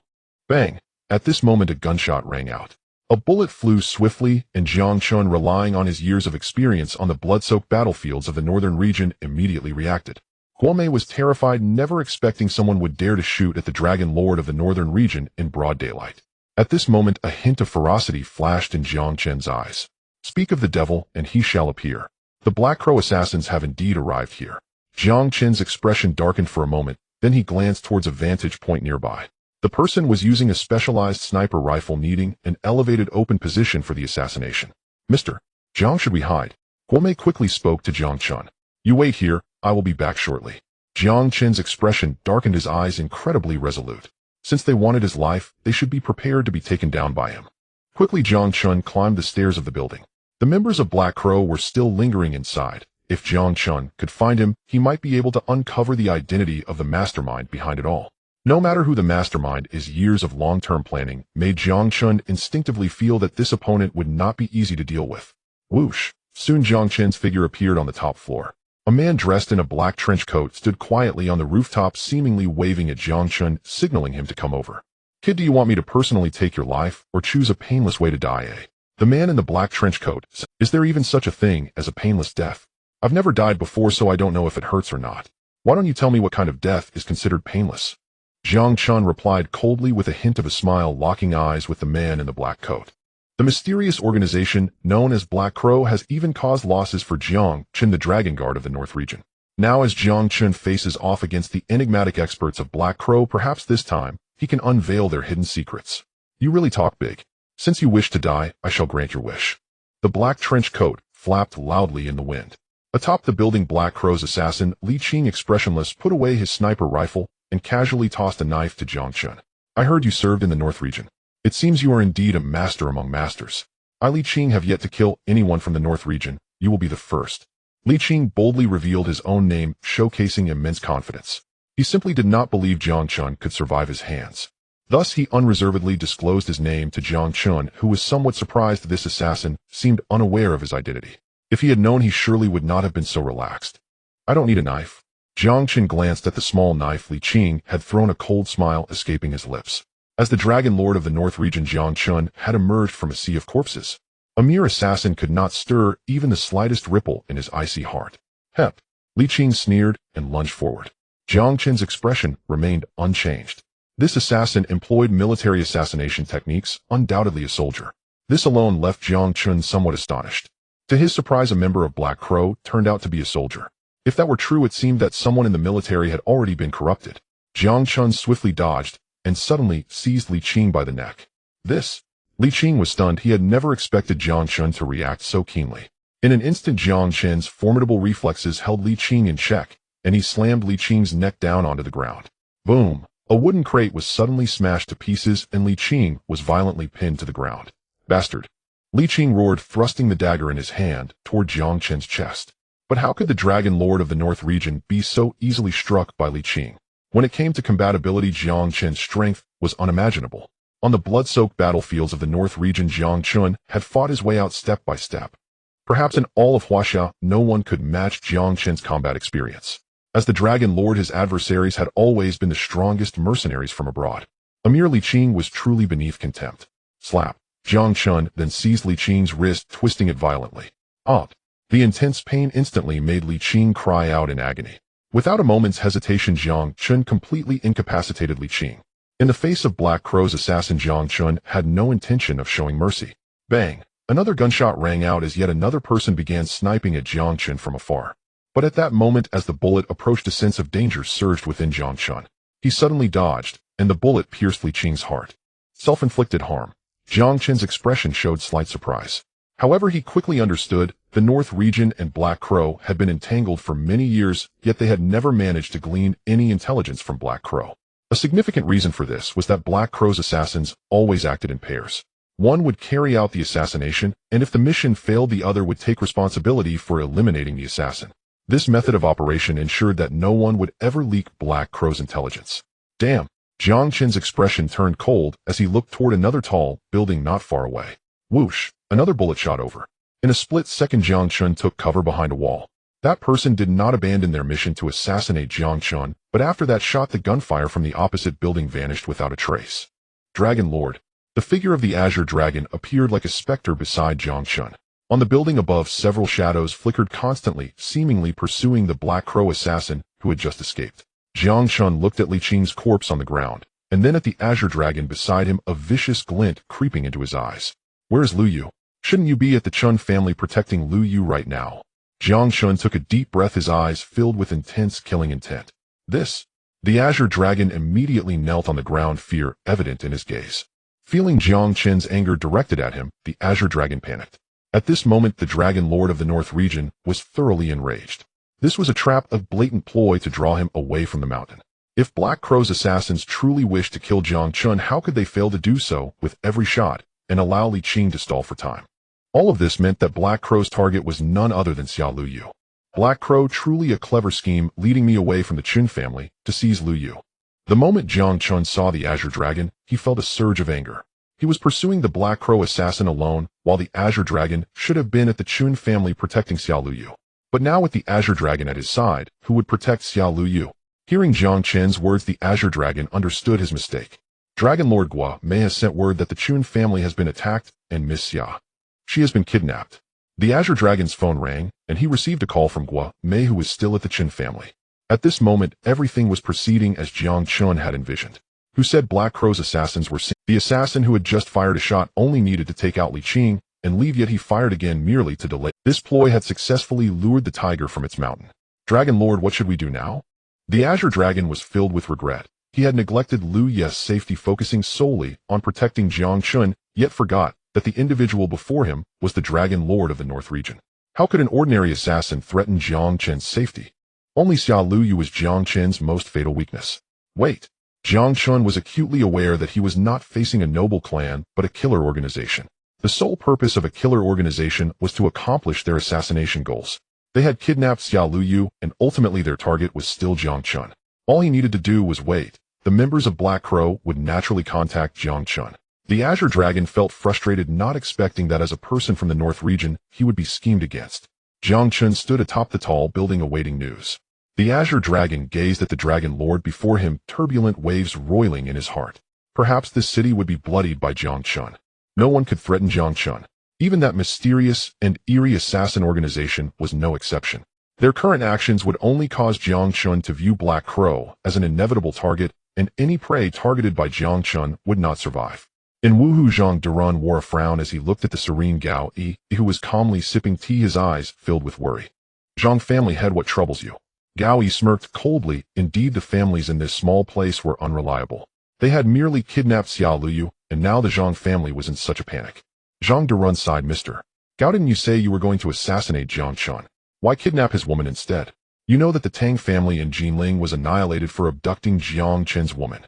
Bang! At this moment, a gunshot rang out. A bullet flew swiftly, and Jiang Chen, relying on his years of experience on the blood-soaked battlefields of the northern region, immediately reacted. Guo Mei was terrified, never expecting someone would dare to shoot at the Dragon Lord of the northern region in broad daylight. At this moment, a hint of ferocity flashed in Jiang Chen's eyes. Speak of the devil, and he shall appear. The Black Crow assassins have indeed arrived here. Jiang Chen's expression darkened for a moment, then he glanced towards a vantage point nearby. The person was using a specialized sniper rifle, needing an elevated open position for the assassination. Mr. Jiang, should we hide? Guo Mei quickly spoke to Jiang Chen. You wait here, I will be back shortly. Jiang Chen's expression darkened, his eyes incredibly resolute. Since they wanted his life, they should be prepared to be taken down by him. Quickly, Jiang Chen climbed the stairs of the building. The members of Black Crow were still lingering inside. If Jiang Chen could find him, he might be able to uncover the identity of the mastermind behind it all. No matter who the mastermind is, years of long-term planning made Jiang Chen instinctively feel that this opponent would not be easy to deal with. Whoosh! Soon Jiang Chen's figure appeared on the top floor. A man dressed in a black trench coat stood quietly on the rooftop, seemingly waving at Jiang Chen, signaling him to come over. Kid, do you want me to personally take your life, or choose a painless way to die, eh? The man in the black trench coat said, is there even such a thing as a painless death? I've never died before, so I don't know if it hurts or not. Why don't you tell me what kind of death is considered painless? Jiang Chen replied coldly with a hint of a smile, locking eyes with the man in the black coat. The mysterious organization known as Black Crow has even caused losses for Jiang Chen, the Dragon Guard of the North region. Now, as Jiang Chen faces off against the enigmatic experts of Black Crow, perhaps this time, he can unveil their hidden secrets. You really talk big. Since you wish to die, I shall grant your wish. The black trench coat flapped loudly in the wind. Atop the building, Black Crow's assassin, Li Qing, expressionless, put away his sniper rifle and casually tossed a knife to Jiang Chen. I heard you served in the North region. It seems you are indeed a master among masters. I, Li Qing, have yet to kill anyone from the North region. You will be the first. Li Qing boldly revealed his own name, showcasing immense confidence. He simply did not believe Jiang Chen could survive his hands. Thus, he unreservedly disclosed his name to Jiang Chen, who was somewhat surprised this assassin seemed unaware of his identity. If he had known, he surely would not have been so relaxed. I don't need a knife. Jiang Chen glanced at the small knife Li Qing had thrown, a cold smile escaping his lips. As the Dragon Lord of the North region, Jiang Chen had emerged from a sea of corpses. A mere assassin could not stir even the slightest ripple in his icy heart. Hep! Li Qing sneered and lunged forward. Jiang Chen's expression remained unchanged. This assassin employed military assassination techniques, undoubtedly a soldier. This alone left Jiang Chen somewhat astonished. To his surprise, a member of Black Crow turned out to be a soldier. If that were true, it seemed that someone in the military had already been corrupted. Jiang Chen swiftly dodged and suddenly seized Li Qing by the neck. Li Qing was stunned. He had never expected Jiang Chen to react so keenly. In an instant, Jiang Chen's formidable reflexes held Li Qing in check, and he slammed Li Qing's neck down onto the ground. Boom! A wooden crate was suddenly smashed to pieces, and Li Qing was violently pinned to the ground. Bastard! Li Qing roared, thrusting the dagger in his hand toward Jiang Chen's chest. But how could the Dragon Lord of the North region be so easily struck by Li Qing? When it came to compatibility, Jiang Chen's strength was unimaginable. On the blood-soaked battlefields of the North region, Jiang Chen had fought his way out step by step. Perhaps in all of Huaxia, no one could match Jiang Chen's combat experience. As the Dragon Lord, his adversaries had always been the strongest mercenaries from abroad. A mere Li Qing was truly beneath contempt. Slap! Jiang Chen then seized Li Qing's wrist, twisting it violently. The intense pain instantly made Li Qing cry out in agony. Without a moment's hesitation, Jiang Chen completely incapacitated Li Qing. In the face of Black Crow's assassin, Jiang Chen had no intention of showing mercy. Bang! Another gunshot rang out as yet another person began sniping at Jiang Chen from afar. But at that moment, as the bullet approached, a sense of danger surged within Jiang Chen. He suddenly dodged, and the bullet pierced Li Qing's heart. Self-inflicted harm. Jiang Chen's expression showed slight surprise. However, he quickly understood. The North region and Black Crow had been entangled for many years, yet they had never managed to glean any intelligence from Black Crow. A significant reason for this was that Black Crow's assassins always acted in pairs. One would carry out the assassination, and if the mission failed, the other would take responsibility for eliminating the assassin. This method of operation ensured that no one would ever leak Black Crow's intelligence. Damn! Jiang Chen's expression turned cold as he looked toward another tall building not far away. Whoosh! Another bullet shot over. In a split second, Jiang Chen took cover behind a wall. That person did not abandon their mission to assassinate Jiang Chen, but after that shot, the gunfire from the opposite building vanished without a trace. Dragon Lord. The figure of the Azure Dragon appeared like a specter beside Jiang Chen. On the building above, several shadows flickered constantly, seemingly pursuing the Black Crow assassin who had just escaped. Jiang Chen looked at Li Qing's corpse on the ground, and then at the Azure Dragon beside him, a vicious glint creeping into his eyes. Where is Lu Yu? Shouldn't you be at the Chen family protecting Lu Yu right now? Jiang Chen took a deep breath, his eyes filled with intense killing intent. The Azure Dragon immediately knelt on the ground, fear evident in his gaze. Feeling Jiang Chen's anger directed at him, the Azure Dragon panicked. At this moment, the Dragon Lord of the North region was thoroughly enraged. This was a trap, a blatant ploy to draw him away from the mountain. If Black Crow's assassins truly wished to kill Jiang Chen, how could they fail to do so with every shot and allow Li Qing to stall for time? All of this meant that Black Crow's target was none other than Xiao Lu Yu. Black Crow, truly a clever scheme, leading me away from the Chen family to seize Lu Yu. The moment Jiang Chen saw the Azure Dragon, he felt a surge of anger. He was pursuing the Black Crow assassin alone, while the Azure Dragon should have been at the Chen family protecting Xiao Lu Yu. But now with the Azure Dragon at his side, who would protect Xiao Lu Yu? Hearing Jiang Chen's words, the Azure Dragon understood his mistake. Dragon Lord Gua Mei has sent word that the Chen family has been attacked, and Miss Xia. She has been kidnapped. The Azure Dragon's phone rang, and he received a call from Gua Mei, who was still at the Chen family. At this moment, everything was proceeding as Jiang Chen had envisioned. Who said Black Crow's assassins were seen? The assassin who had just fired a shot only needed to take out Li Qing and leave, yet he fired again merely to delay. This ploy had successfully lured the tiger from its mountain. Dragon Lord, what should we do now? The Azure Dragon was filled with regret. He had neglected Liu Ye's safety, focusing solely on protecting Jiang Chen, yet forgot that the individual before him was the Dragon Lord of the North region. How could an ordinary assassin threaten Jiang Chen's safety? Only Xia Luyu was Jiang Chen's most fatal weakness. Wait. Jiang Chen was acutely aware that he was not facing a noble clan, but a killer organization. The sole purpose of a killer organization was to accomplish their assassination goals. They had kidnapped Xia Luyu, and ultimately their target was still Jiang Chen. All he needed to do was wait. The members of Black Crow would naturally contact Jiang Chen. The Azure Dragon felt frustrated, not expecting that as a person from the North region, he would be schemed against. Jiang Chen stood atop the tall building awaiting news. The Azure Dragon gazed at the Dragon Lord before him, turbulent waves roiling in his heart. Perhaps this city would be bloodied by Jiang Chen. No one could threaten Jiang Chen. Even that mysterious and eerie assassin organization was no exception. Their current actions would only cause Jiang Chen to view Black Crow as an inevitable target, and any prey targeted by Jiang Chen would not survive. In Wuhu, Zhang Durun wore a frown as he looked at the serene Gao Yi, who was calmly sipping tea, his eyes filled with worry. Zhang family head, what troubles you? Gao Yi smirked coldly. Indeed, the families in this small place were unreliable. They had merely kidnapped Xia Luyu, and now the Zhang family was in such a panic. Zhang Durun sighed. Mr. Gao, didn't you say you were going to assassinate Jiang Chen? Why kidnap his woman instead? You know that the Tang family in Jinling was annihilated for abducting Jiang Chen's woman.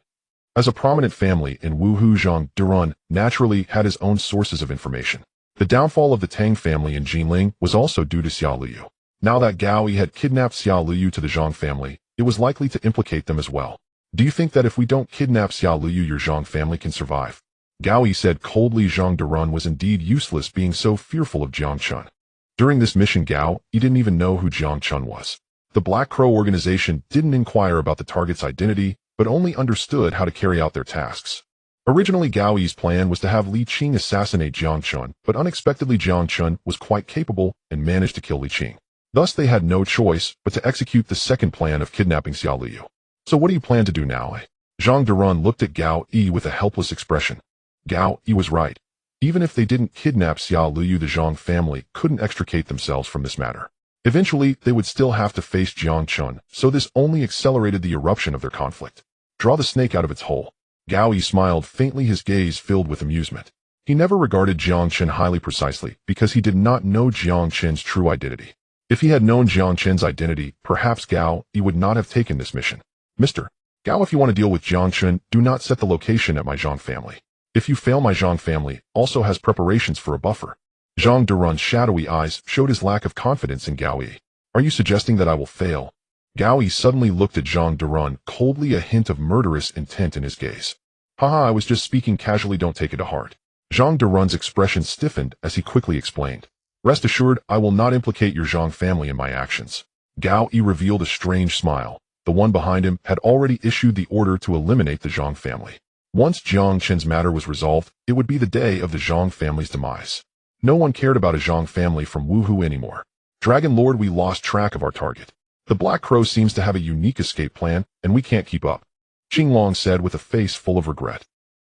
As a prominent family in Wuhu, Zhang Durun naturally had his own sources of information. The downfall of the Tang family in Jinling was also due to Xia Luyu. Now that Gao Yi had kidnapped Xia Luyu to the Zhang family, it was likely to implicate them as well. Do you think that if we don't kidnap Xia Luyu, your Zhang family can survive? Gao Yi said coldly. Zhang Durun was indeed useless, being so fearful of Jiang Chen. During this mission, Gao Yi didn't even know who Jiang Chen was. The Black Crow organization didn't inquire about the target's identity, but only understood how to carry out their tasks. Originally, Gao Yi's plan was to have Li Qing assassinate Jiang Chen, but unexpectedly Jiang Chen was quite capable and managed to kill Li Qing. Thus, they had no choice but to execute the second plan of kidnapping Xia Luyu. So what do you plan to do now? Zhang Durun looked at Gao Yi with a helpless expression. Gao Yi was right. Even if they didn't kidnap Xia Luyu, the Zhang family couldn't extricate themselves from this matter. Eventually, they would still have to face Jiang Chen, so this only accelerated the eruption of their conflict. Draw the snake out of its hole. Gao Yi smiled faintly, his gaze filled with amusement. He never regarded Jiang Chen highly precisely because he did not know Jiang Chen's true identity. If he had known Jiang Chen's identity, perhaps Gao Yi would not have taken this mission. Mr. Gao, if you want to deal with Jiang Chen, do not set the location at my Zhang family. If you fail, my Zhang family also has preparations for a buffer. Zhang Durun's shadowy eyes showed his lack of confidence in Gao Yi. Are you suggesting that I will fail? Gao Yi suddenly looked at Zhang Durun, coldly, a hint of murderous intent in his gaze. Haha, I was just speaking casually, don't take it to heart. Zhang Durun's expression stiffened as he quickly explained. Rest assured, I will not implicate your Zhang family in my actions. Gao Yi revealed a strange smile. The one behind him had already issued the order to eliminate the Zhang family. Once Jiang Chen's matter was resolved, it would be the day of the Zhang family's demise. No one cared about a Zhang family from Wuhu anymore. Dragon Lord, we lost track of our target. The Black Crow seems to have a unique escape plan, and we can't keep up. Qinglong said with a face full of regret.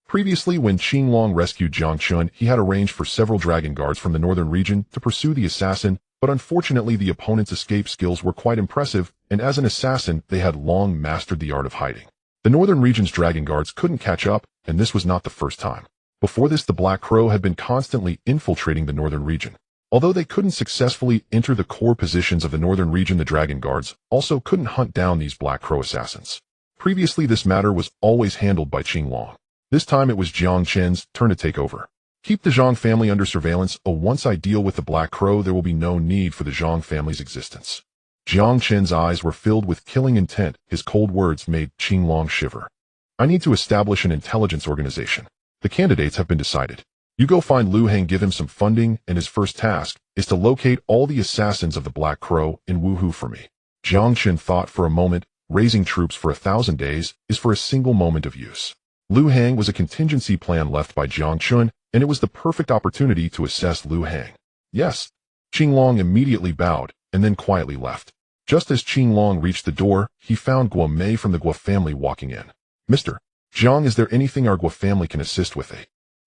Previously, when Qinglong rescued Jiang Chen, he had arranged for several dragon guards from the northern region to pursue the assassin, but unfortunately the opponent's escape skills were quite impressive, and as an assassin, they had long mastered the art of hiding. The northern region's dragon guards couldn't catch up, and this was not the first time. Before this, the Black Crow had been constantly infiltrating the northern region. Although they couldn't successfully enter the core positions of the northern region, the dragon guards also couldn't hunt down these Black Crow assassins. Previously, this matter was always handled by Qinglong. This time it was Jiang Chen's turn to take over. Keep the Zhang family under surveillance. Once I deal with the Black Crow, there will be no need for the Zhang family's existence. Jiang Chen's eyes were filled with killing intent. His cold words made Qinglong shiver. I need to establish an intelligence organization. The candidates have been decided. You go find Lu Heng, give him some funding, and his first task is to locate all the assassins of the Black Crow in Wuhu for me. Jiang Chen thought for a moment. Raising troops for 1,000 days is for a single moment of use. Lu Heng was a contingency plan left by Jiang Chen, and it was the perfect opportunity to assess Lu Heng. Yes. Qinglong immediately bowed, and then quietly left. Just as Qinglong reached the door, he found Guo Mei from the Guo family walking in. Mr. Jiang, is there anything our Guo family can assist with?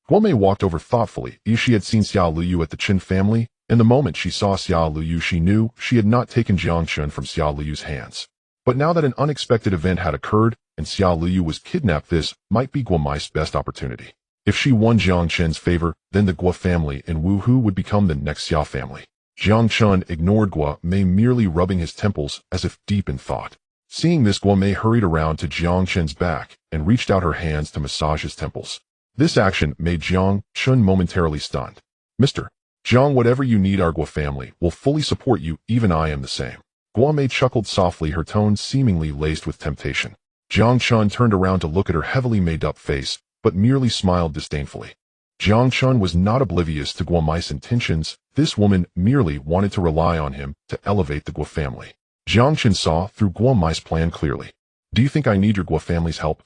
Guo Mei walked over thoughtfully. She had seen Xia Luyu at the Chen family, and the moment she saw Xia Luyu, she knew she had not taken Jiang Chen from Xia Luyu's hands. But now that an unexpected event had occurred and Xia Liu was kidnapped, this might be Guo Mai's best opportunity. If she won Jiang Chen's favor, then the Guo family and Wu Hu would become the next Xia family. Jiang Chen ignored Guo Mei, merely rubbing his temples as if deep in thought. Seeing this, Guo Mei hurried around to Jiang Chen's back and reached out her hands to massage his temples. This action made Jiang Chen momentarily stunned. Mr. Jiang, whatever you need, our Guo family will fully support you, even I am the same. Guo Mei chuckled softly, her tone seemingly laced with temptation. Jiang Chen turned around to look at her heavily made-up face, but merely smiled disdainfully. Jiang Chen was not oblivious to Guo Mai's intentions. This woman merely wanted to rely on him to elevate the Guo family. Jiang Chen saw through Guo Mai's plan clearly. Do you think I need your Guo family's help?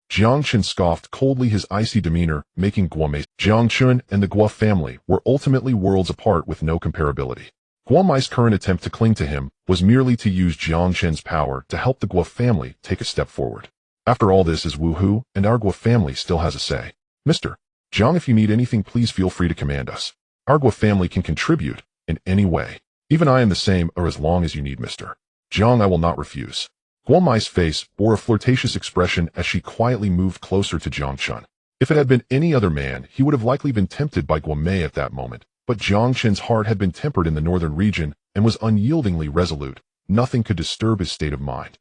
Jiang Chen scoffed coldly, his icy demeanor making Guo Mei. Jiang Chen and the Guo family were ultimately worlds apart with no comparability. Guo Mai's current attempt to cling to him was merely to use Jiang Chen's power to help the Guo family take a step forward. After all, this is Wu Hu, and our Guo family still has a say. Mr. Jiang, if you need anything, please feel free to command us. Our Guo family can contribute in any way. Even I am the same, or as long as you need, Mr. Jiang, I will not refuse. Guo Mai's face bore a flirtatious expression as she quietly moved closer to Jiang Chen. If it had been any other man, he would have likely been tempted by Guo Mei at that moment, but Jiang Chen's heart had been tempered in the northern region and was unyieldingly resolute. Nothing could disturb his state of mind.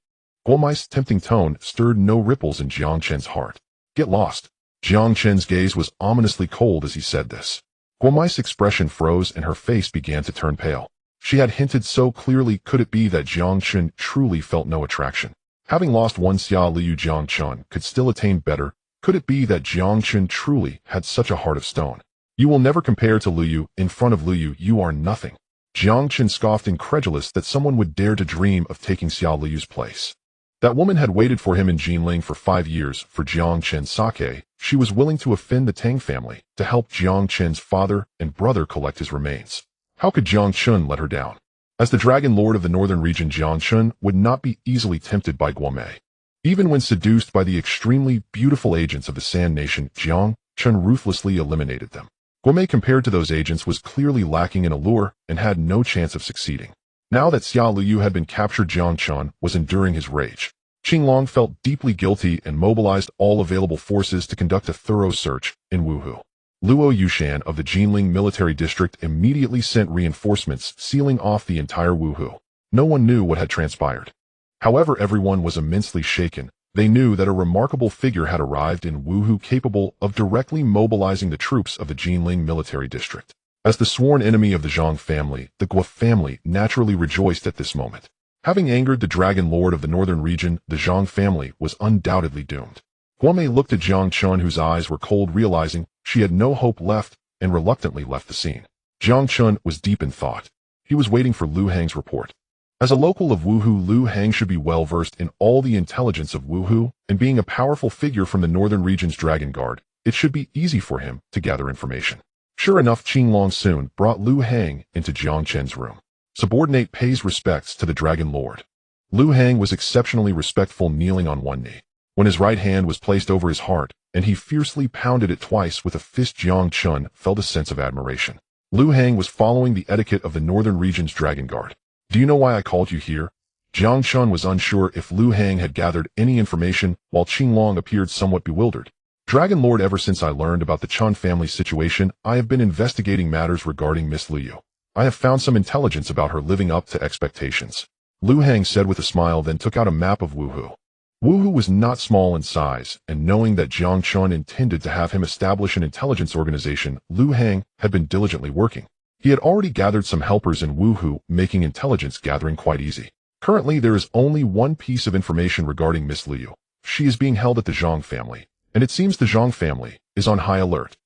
Guo Mai's tempting tone stirred no ripples in Jiang Chen's heart. Get lost. Jiang Chen's gaze was ominously cold as he said this. Guo Mai's expression froze and her face began to turn pale. She had hinted so clearly. Could it be that Jiang Chen truly felt no attraction? Having lost one Xia Liu, Jiang Chen could still attain better. Could it be that Jiang Chen truly had such a heart of stone? You will never compare to Liu. In front of Liu, you are nothing. Jiang Chen scoffed, incredulous that someone would dare to dream of taking Xia Liu's place. That woman had waited for him in Jinling for 5 years for Jiang Chen's sake. She was willing to offend the Tang family to help Jiang Chen's father and brother collect his remains. How could Jiang Chen let her down? As the Dragon Lord of the Northern Region, Jiang Chen would not be easily tempted by Guo Mei. Even when seduced by the extremely beautiful agents of the Sand Nation, Jiang Chen ruthlessly eliminated them. Guo Mei, compared to those agents, was clearly lacking in allure and had no chance of succeeding. Now that Xia Liu had been captured, Jiang Chen was enduring his rage. Qinglong felt deeply guilty and mobilized all available forces to conduct a thorough search in Wuhu. Luo Yushan of the Jinling military district immediately sent reinforcements, sealing off the entire Wuhu. No one knew what had transpired. However, everyone was immensely shaken. They knew that a remarkable figure had arrived in Wuhu capable of directly mobilizing the troops of the Jinling military district. As the sworn enemy of the Zhang family, the Guo family naturally rejoiced at this moment. Having angered the Dragon Lord of the Northern Region, the Zhang family was undoubtedly doomed. Guo Mei looked at Jiang Chen, whose eyes were cold, realizing she had no hope left, and reluctantly left the scene. Jiang Chen was deep in thought. He was waiting for Lu Hang's report. As a local of Wuhu, Lu Hang should be well versed in all the intelligence of Wuhu, and being a powerful figure from the Northern Region's Dragon Guard, it should be easy for him to gather information. Sure enough, Qinglong soon brought Lu Hang into Jiang Chen's room. Subordinate pays respects to the Dragon Lord. Lu Hang was exceptionally respectful, kneeling on one knee. When his right hand was placed over his heart, and he fiercely pounded it twice with a fist, Jiang Chen felt a sense of admiration. Lu Hang was following the etiquette of the Northern Region's Dragon Guard. Do you know why I called you here? Jiang Chen was unsure if Lu Hang had gathered any information, while Qinglong appeared somewhat bewildered. Dragon Lord, ever since I learned about the Chen family's situation, I have been investigating matters regarding Miss Liu. I have found some intelligence about her living up to expectations. Lu Hang said with a smile, then took out a map of Wuhu. Wuhu was not small in size, and knowing that Jiang Chen intended to have him establish an intelligence organization, Lu Hang had been diligently working. He had already gathered some helpers in Wuhu, making intelligence gathering quite easy. Currently, there is only one piece of information regarding Miss Liu. She is being held at the Zhang family, and it seems the Zhang family is on high alert.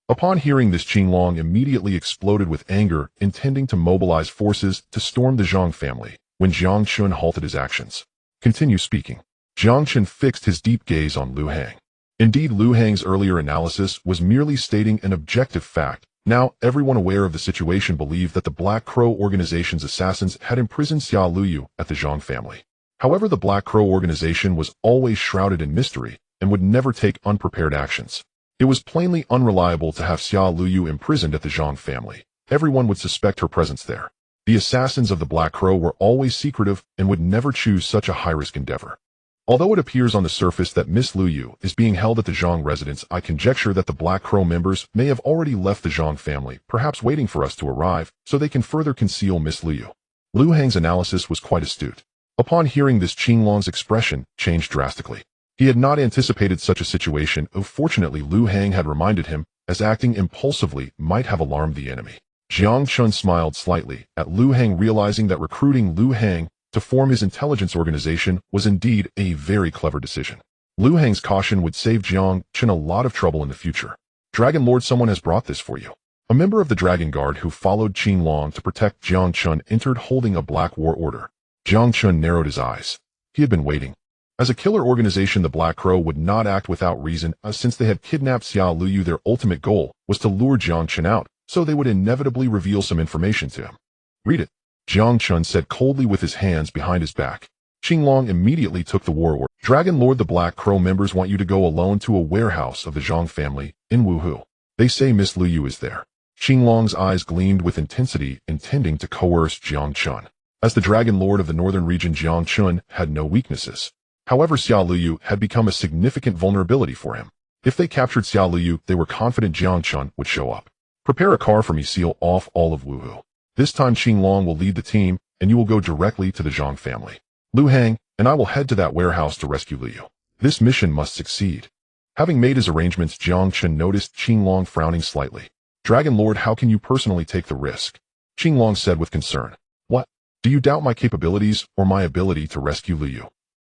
Upon hearing this, Qinglong immediately exploded with anger, intending to mobilize forces to storm the Zhang family, when Jiang Chen halted his actions. Continue speaking. Jiang Chen fixed his deep gaze on Lu Hang. Indeed, Lu Hang's earlier analysis was merely stating an objective fact. Now, everyone aware of the situation believed that the Black Crow organization's assassins had imprisoned Xia Liu at the Zhang family. However, the Black Crow organization was always shrouded in mystery and would never take unprepared actions. It was plainly unreliable to have Xia Liu imprisoned at the Zhang family. Everyone would suspect her presence there. The assassins of the Black Crow were always secretive and would never choose such a high-risk endeavor. Although it appears on the surface that Miss Lu Yu is being held at the Jiang residence, I conjecture that the Black Crow members may have already left the Jiang family, perhaps waiting for us to arrive, so they can further conceal Miss Lu Yu. Lu Hang's analysis was quite astute. Upon hearing this, Qinglong's expression changed drastically. He had not anticipated such a situation, though fortunately Lu Hang had reminded him, as acting impulsively might have alarmed the enemy. Jiang Chen smiled slightly at Lu Hang, realizing that recruiting Lu Hang to form his intelligence organization was indeed a very clever decision. Lu Hang's caution would save Jiang Chen a lot of trouble in the future. Dragon Lord, someone has brought this for you. A member of the Dragon Guard who followed Qinglong to protect Jiang Chen entered holding a black war order. Jiang Chen narrowed his eyes. He had been waiting. As a killer organization, the Black Crow would not act without reason, since they had kidnapped Xiao Luyu. Their ultimate goal was to lure Jiang Chen out, so they would inevitably reveal some information to him. Read it, Jiang Chen said coldly with his hands behind his back. Qinglong immediately took the war order. Dragon Lord, the Black Crow members want you to go alone to a warehouse of the Jiang family in Wuhu. They say Miss Lu Yu is there. Qinglong's eyes gleamed with intensity, intending to coerce Jiang Chen. As the Dragon Lord of the northern region, Jiang Chen had no weaknesses. However, Xiao Luyu had become a significant vulnerability for him. If they captured Xiao Luyu, they were confident Jiang Chen would show up. Prepare a car for me, seal off all of Wuhu. This time Qinglong will lead the team, and you will go directly to the Jiang family. Lu Hang and I will head to that warehouse to rescue Luyu. This mission must succeed. Having made his arrangements, Jiang Chen noticed Qinglong frowning slightly. Dragon Lord, how can you personally take the risk? Qinglong said with concern. What? Do you doubt my capabilities or my ability to rescue Luyu?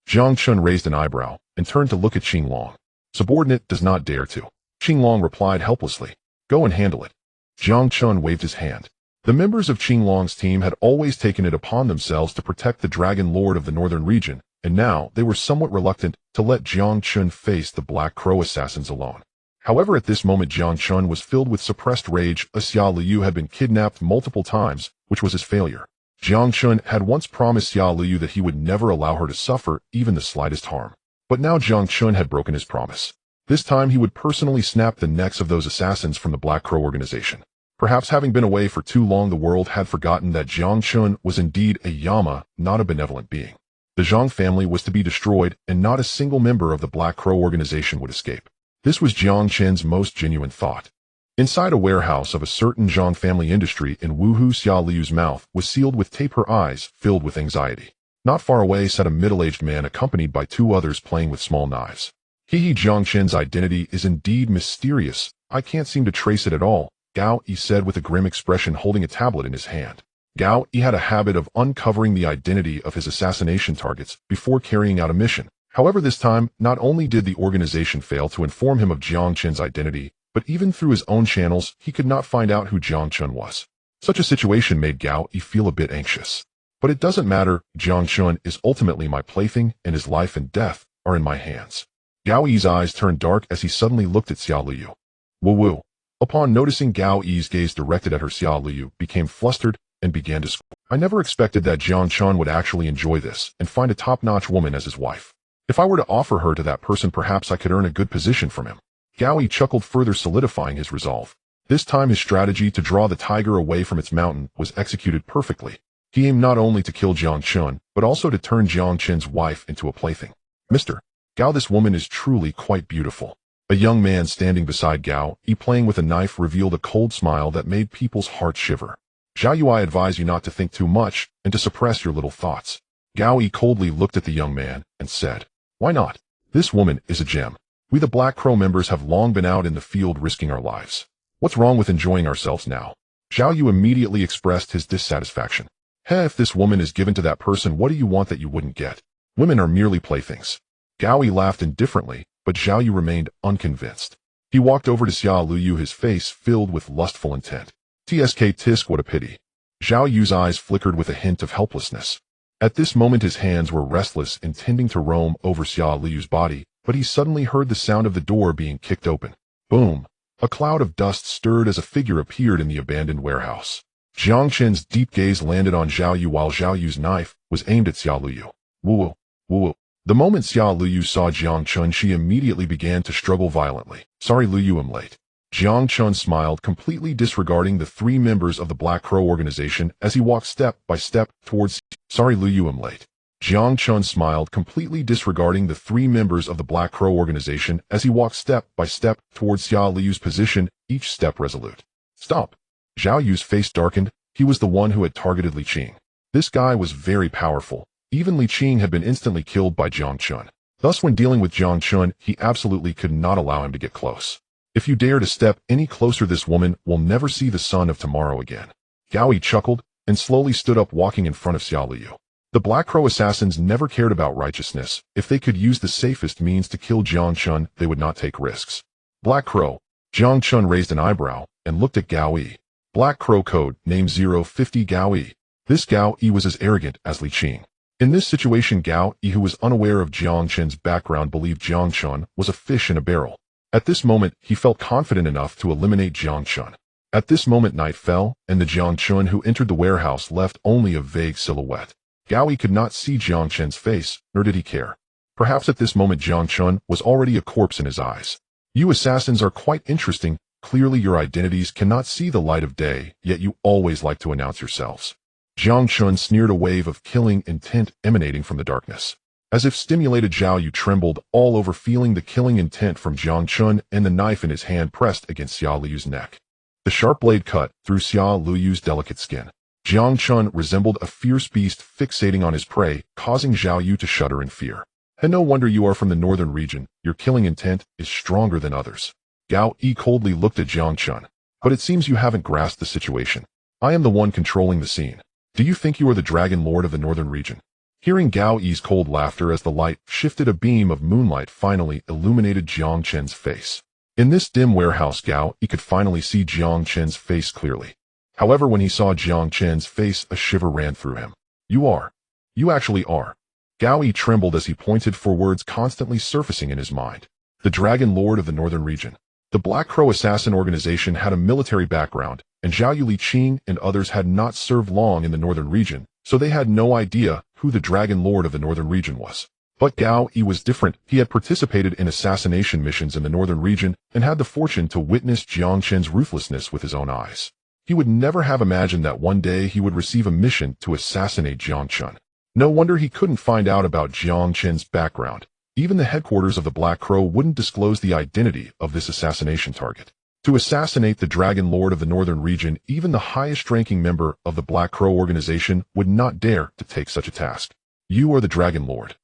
Jiang Chen raised an eyebrow and turned to look at Qinglong. Subordinate does not dare to. Qinglong replied helplessly. Go and handle it. Jiang Chen waved his hand. The members of Qinglong's team had always taken it upon themselves to protect the Dragon Lord of the northern region, and now they were somewhat reluctant to let Jiang Chen face the Black Crow assassins alone. However, at this moment Jiang Chen was filled with suppressed rage. Xiao Liu had been kidnapped multiple times, which was his failure. Jiang Chen had once promised Xiao Liu that he would never allow her to suffer even the slightest harm. But now Jiang Chen had broken his promise. This time he would personally snap the necks of those assassins from the Black Crow organization. Perhaps having been away for too long, the world had forgotten that Jiang Chen was indeed a Yama, not a benevolent being. The Jiang family was to be destroyed, and not a single member of the Black Crow organization would escape. This was Jiang Chen's most genuine thought. Inside a warehouse of a certain Jiang family industry in Wuhu, Xiao Liu's mouth was sealed with tape, her eyes filled with anxiety. Not far away sat a middle-aged man accompanied by two others playing with small knives. Jiang Chen's identity is indeed mysterious. I can't seem to trace it at all, Gao Yi said with a grim expression, holding a tablet in his hand. Gao Yi had a habit of uncovering the identity of his assassination targets before carrying out a mission. However, this time, not only did the organization fail to inform him of Jiang Chen's identity, but even through his own channels, he could not find out who Jiang Chen was. Such a situation made Gao Yi feel a bit anxious. But it doesn't matter, Jiang Chen is ultimately my plaything, and his life and death are in my hands. Gao Yi's eyes turned dark as he suddenly looked at Xiao Liu. Woo-woo. Upon noticing Gao Yi's gaze directed at her, Xiao Liu became flustered and began to scream. I never expected that Jiang Chen would actually enjoy this and find a top-notch woman as his wife. If I were to offer her to that person, perhaps I could earn a good position from him. Gao Yi chuckled, further solidifying his resolve. This time his strategy to draw the tiger away from its mountain was executed perfectly. He aimed not only to kill Jiang Chen, but also to turn Jiang Chen's wife into a plaything. Mr. Gao, this woman is truly quite beautiful. A young man standing beside Gao Yi playing with a knife revealed a cold smile that made people's hearts shiver. Zhao Yu, I advise you not to think too much and to suppress your little thoughts. Gao Yi coldly looked at the young man and said, Why not? This woman is a gem. We the Black Crow members have long been out in the field risking our lives. What's wrong with enjoying ourselves now? Zhao Yu immediately expressed his dissatisfaction. If this woman is given to that person, what do you want that you wouldn't get? Women are merely playthings. Gao Yi laughed indifferently, but Zhao Yu remained unconvinced. He walked over to Xiao Liu, his face filled with lustful intent. Tisk, what a pity. Zhao Yu's eyes flickered with a hint of helplessness. At this moment his hands were restless, intending to roam over Xiao Liu's body, but he suddenly heard the sound of the door being kicked open. Boom! A cloud of dust stirred as a figure appeared in the abandoned warehouse. Jiang Chen's deep gaze landed on Zhao Yu while Zhao Yu's knife was aimed at Xiao Liu. Woo woo. The moment Xiao Liu saw Jiang Chen, she immediately began to struggle violently. Sorry Liu, I'm late. Jiang Chen smiled, completely disregarding the three members of the Black Crow organization as he walked step by step towards. Sorry, Liu, I'm late. Jiang Chen smiled, completely disregarding the three members of the Black Crow organization as he walked step by step towards Xiao Liu's position, each step resolute. Stop. Zhao Yu's face darkened. He was the one who had targeted Li Qing. This guy was very powerful. Even Li Qing had been instantly killed by Jiang Chen. Thus, when dealing with Jiang Chen, he absolutely could not allow him to get close. If you dare to step any closer, this woman will never see the sun of tomorrow again. Gao Yi chuckled and slowly stood up, walking in front of Xiao Liu. The Black Crow assassins never cared about righteousness. If they could use the safest means to kill Jiang Chen, they would not take risks. Black Crow. Jiang Chen raised an eyebrow and looked at Gao Yi. Black Crow code, name 050 Gao Yi. This Gao Yi was as arrogant as Li Qing. In this situation, Gao Yi, who was unaware of Jiang Chen's background, believed Jiang Chen was a fish in a barrel. At this moment, he felt confident enough to eliminate Jiang Chen. At this moment, night fell, and the Jiang Chen who entered the warehouse left only a vague silhouette. Gao Yi could not see Jiang Chen's face, nor did he care. Perhaps at this moment Jiang Chen was already a corpse in his eyes. You assassins are quite interesting. Clearly your identities cannot see the light of day, yet you always like to announce yourselves. Jiang Chen sneered, a wave of killing intent emanating from the darkness. As if stimulated, Zhao Yu trembled all over, feeling the killing intent from Jiang Chen, and the knife in his hand pressed against Xiao Liu's neck. The sharp blade cut through Xiao Liu's delicate skin. Jiang Chen resembled a fierce beast fixating on his prey, causing Zhao Yu to shudder in fear. And no wonder you are from the northern region. Your killing intent is stronger than others. Gao Yi coldly looked at Jiang Chen. But it seems you haven't grasped the situation. I am the one controlling the scene. Do you think you are the Dragon Lord of the northern region? Hearing Gao Yi's cold laughter as the light shifted, a beam of moonlight finally illuminated Jiang Chen's face. In this dim warehouse, Gao Yi could finally see Jiang Chen's face clearly. However, when he saw Jiang Chen's face, a shiver ran through him. You actually are. Gao Yi trembled as he pointed for words constantly surfacing in his mind. The Dragon Lord of the northern region. The Black Crow assassin organization had a military background, and Zhao Yu, Li Qing, and others had not served long in the northern region, so they had no idea who the Dragon Lord of the northern region was. But Gao Yi was different. He had participated in assassination missions in the northern region and had the fortune to witness Jiang Chen's ruthlessness with his own eyes. He would never have imagined that one day he would receive a mission to assassinate Jiang Chen. No wonder he couldn't find out about Jiang Chen's background. Even the headquarters of the Black Crow wouldn't disclose the identity of this assassination target. To assassinate the Dragon Lord of the northern region, even the highest-ranking member of the Black Crow organization would not dare to take such a task. You are the Dragon Lord.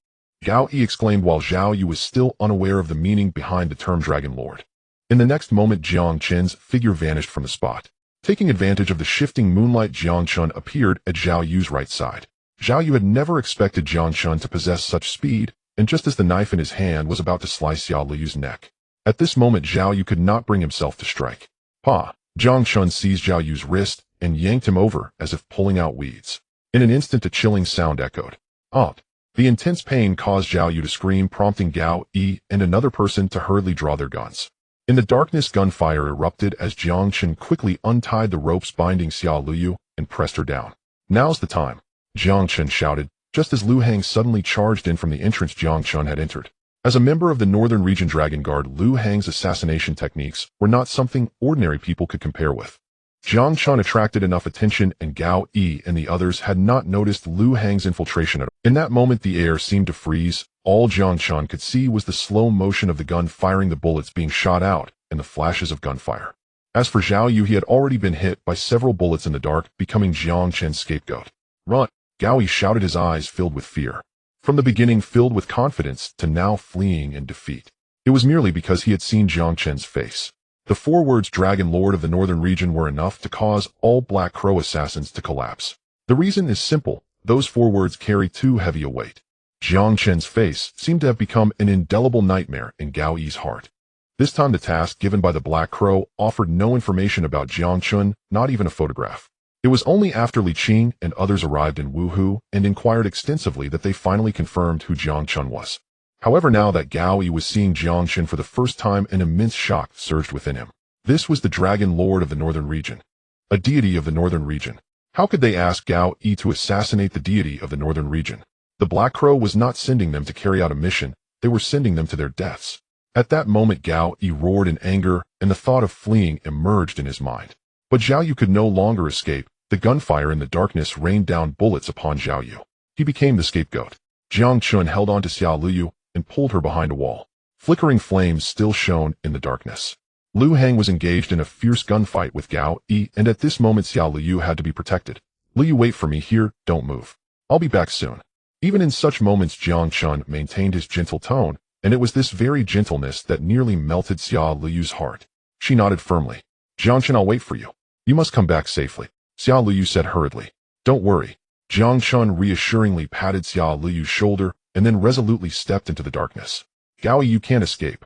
Gao Yi exclaimed while Zhao Yu was still unaware of the meaning behind the term Dragon Lord. In the next moment, Jiang Chen's figure vanished from the spot. Taking advantage of the shifting moonlight, Jiang Chen appeared at Zhao Yu's right side. Zhao Yu had never expected Jiang Chen to possess such speed, and just as the knife in his hand was about to slice Xiao Liu's neck. At this moment, Zhao Yu could not bring himself to strike. Pa! Jiang Chen seized Zhao Yu's wrist and yanked him over as if pulling out weeds. In an instant, a chilling sound echoed. Out! The intense pain caused Zhao Yu to scream, prompting Gao Yi and another person to hurriedly draw their guns. In the darkness, gunfire erupted as Jiang Chen quickly untied the ropes binding Xiao Liu and pressed her down. Now's the time! Jiang Chen shouted, just as Lu Hang suddenly charged in from the entrance Jiang Chen had entered. As a member of the Northern Region Dragon Guard, Lu Hang's assassination techniques were not something ordinary people could compare with. Jiang Chen attracted enough attention, and Gao Yi and the others had not noticed Lu Hang's infiltration at all. In that moment, the air seemed to freeze. All Jiang Chen could see was the slow motion of the gun firing, the bullets being shot out, and the flashes of gunfire. As for Zhao Yu, he had already been hit by several bullets in the dark, becoming Jiang Chen's scapegoat. Run! Gao Yi shouted, his eyes filled with fear. From the beginning filled with confidence to now fleeing in defeat. It was merely because he had seen Jiang Chen's face. The 4 words Dragon Lord of the Northern Region were enough to cause all Black Crow assassins to collapse. The reason is simple. Those 4 words carry too heavy a weight. Jiang Chen's face seemed to have become an indelible nightmare in Gao Yi's heart. This time the task given by the Black Crow offered no information about Jiang Chen, not even a photograph. It was only after Li Qing and others arrived in Wuhu and inquired extensively that they finally confirmed who Jiang Chen was. However, now that Gao Yi was seeing Jiang Chen for the first time, an immense shock surged within him. This was the Dragon Lord of the Northern Region. A deity of the Northern Region. How could they ask Gao Yi to assassinate the deity of the Northern Region? The Black Crow was not sending them to carry out a mission, they were sending them to their deaths. At that moment Gao Yi roared in anger, and the thought of fleeing emerged in his mind. But Zhao Yu could no longer escape. The gunfire in the darkness rained down bullets upon Zhao Yu. He became the scapegoat. Jiang Chen held on to Xiao Liu and pulled her behind a wall. Flickering flames still shone in the darkness. Lu Hang was engaged in a fierce gunfight with Gao Yi, and at this moment Xiao Liu had to be protected. Liu, wait for me here, don't move. I'll be back soon. Even in such moments Jiang Chen maintained his gentle tone, and it was this very gentleness that nearly melted Xiao Liu's heart. She nodded firmly. Jiang Chen, I'll wait for you. You must come back safely. Xiao Liu said hurriedly. Don't worry. Jiang Chen reassuringly patted Xiao Liu's shoulder and then resolutely stepped into the darkness. Gao Yi, you can't escape.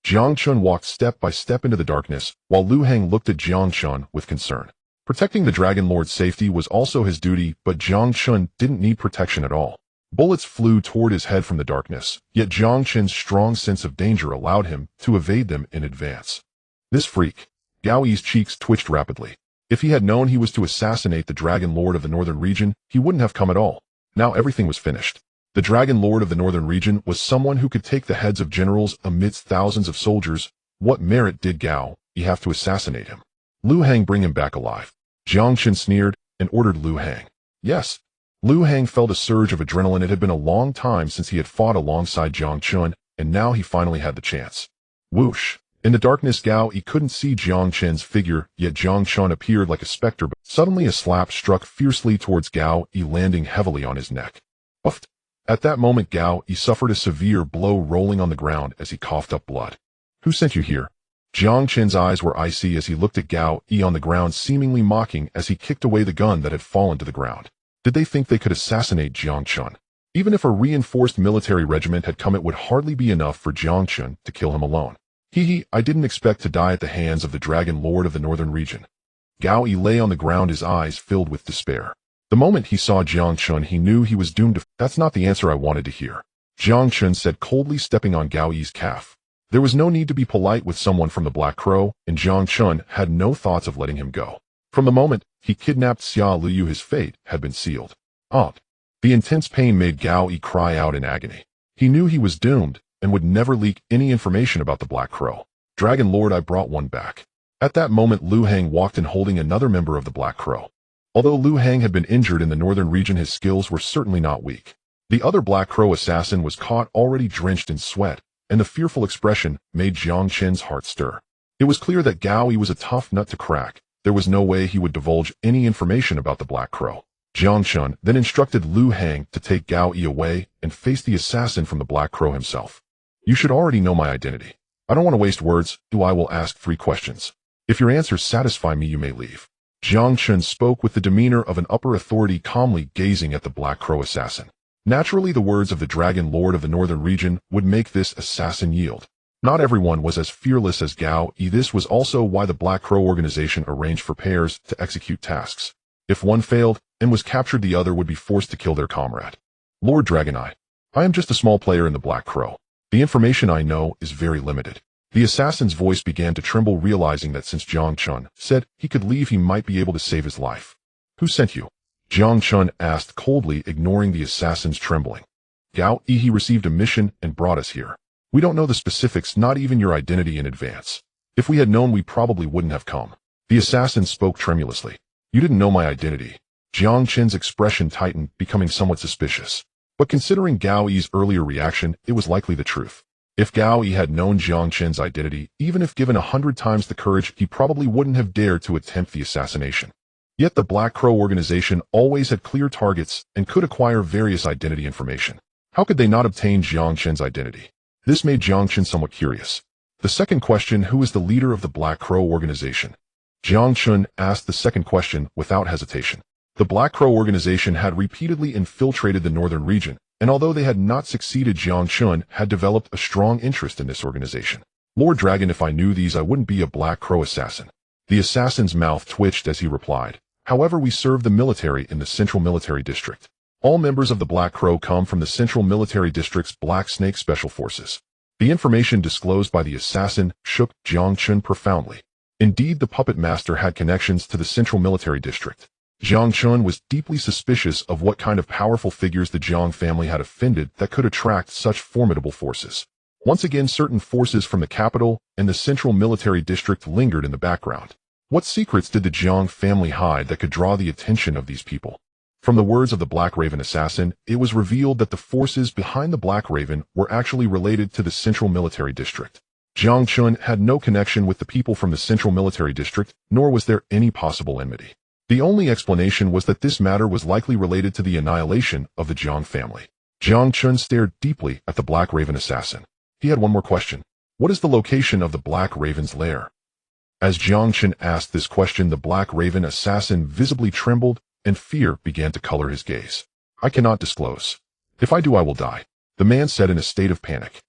Jiang Chen walked step by step into the darkness, while Lu Hang looked at Jiang Chen with concern. Protecting the Dragon Lord's safety was also his duty, but Jiang Chen didn't need protection at all. Bullets flew toward his head from the darkness, yet Jiang Chen's strong sense of danger allowed him to evade them in advance. This freak. Gao Yi's cheeks twitched rapidly. If he had known he was to assassinate the Dragon Lord of the Northern Region, he wouldn't have come at all. Now everything was finished. The Dragon Lord of the Northern Region was someone who could take the heads of generals amidst thousands of soldiers. What merit did Gao Yi have to assassinate him? Lu Hang, bring him back alive. Jiang Chen sneered and ordered Lu Hang. Yes. Lu Hang felt a surge of adrenaline. It had been a long time since he had fought alongside Jiang Chen, and now he finally had the chance. Whoosh. In the darkness Gao Yi couldn't see Jiang Chen's figure, yet Jiang Chen appeared like a specter, but suddenly a slap struck fiercely towards Gao Yi, landing heavily on his neck. Puffed. At that moment Gao Yi suffered a severe blow, rolling on the ground as he coughed up blood. Who sent you here? Jiang Chen's eyes were icy as he looked at Gao Yi on the ground, seemingly mocking as he kicked away the gun that had fallen to the ground. Did they think they could assassinate Jiang Chen? Even if a reinforced military regiment had come, it would hardly be enough for Jiang Chen to kill him alone. I didn't expect to die at the hands of the Dragon Lord of the Northern Region. Gao Yi lay on the ground, his eyes filled with despair. The moment he saw Jiang Chen, he knew he was doomed to— That's not the answer I wanted to hear. Jiang Chen said coldly, stepping on Gao Yi's calf. There was no need to be polite with someone from the Black Crow, and Jiang Chen had no thoughts of letting him go. From the moment he kidnapped Xiao Liu, his fate had been sealed. The intense pain made Gao Yi cry out in agony. He knew he was doomed and would never leak any information about the Black Crow. Dragon Lord, I brought one back. At that moment Lu Hang walked in holding another member of the Black Crow. Although Lu Hang had been injured in the Northern Region, his skills were certainly not weak. The other Black Crow assassin was caught already drenched in sweat, and the fearful expression made Jiang Chen's heart stir. It was clear that Gao Yi was a tough nut to crack. There was no way he would divulge any information about the Black Crow. Jiang Chen then instructed Lu Hang to take Gao Yi away and face the assassin from the Black Crow himself. You should already know my identity. I don't want to waste words, I will ask 3 questions. If your answers satisfy me, you may leave. Jiang Chen spoke with the demeanor of an upper authority, calmly gazing at the Black Crow assassin. Naturally, the words of the Dragon Lord of the Northern Region would make this assassin yield. Not everyone was as fearless as Gao Yi. This was also why the Black Crow organization arranged for pairs to execute tasks. If one failed and was captured, the other would be forced to kill their comrade. Lord Dragoneye, I am just a small player in the Black Crow. The information I know is very limited. The assassin's voice began to tremble, realizing that since Jiang Chen said he could leave, he might be able to save his life. Who sent you? Jiang Chen asked coldly, ignoring the assassin's trembling. Gao Yi, he received a mission and brought us here. We don't know the specifics, not even your identity in advance. If we had known, we probably wouldn't have come. The assassin spoke tremulously. You didn't know my identity. Jiang Chen's expression tightened, becoming somewhat suspicious. But considering Gao Yi's earlier reaction, it was likely the truth. If Gao Yi had known Jiang Chen's identity, even if given 100 times the courage, he probably wouldn't have dared to attempt the assassination. Yet the Black Crow organization always had clear targets and could acquire various identity information. How could they not obtain Jiang Chen's identity? This made Jiang Chen somewhat curious. The second question, who is the leader of the Black Crow organization? Jiang Chen asked the second question without hesitation. The Black Crow organization had repeatedly infiltrated the Northern Region, and although they had not succeeded, Jiang Chen had developed a strong interest in this organization. Lord Dragon, if I knew these, I wouldn't be a Black Crow assassin. The assassin's mouth twitched as he replied. However, we serve the military in the Central Military District. All members of the Black Crow come from the Central Military District's Black Snake Special Forces. The information disclosed by the assassin shook Jiang Chen profoundly. Indeed, the puppet master had connections to the Central Military District. Jiang Chen was deeply suspicious of what kind of powerful figures the Jiang family had offended that could attract such formidable forces. Once again, certain forces from the capital and the central military district lingered in the background. What secrets did the Jiang family hide that could draw the attention of these people? From the words of the Black Raven assassin, it was revealed that the forces behind the Black Raven were actually related to the central military district. Jiang Chen had no connection with the people from the central military district, nor was there any possible enmity. The only explanation was that this matter was likely related to the annihilation of the Jiang family. Jiang Chen stared deeply at the Black Raven assassin. He had one more question. What is the location of the Black Raven's lair? As Jiang Chen asked this question, the Black Raven assassin visibly trembled, and fear began to color his gaze. I cannot disclose. If I do, I will die, the man said in a state of panic.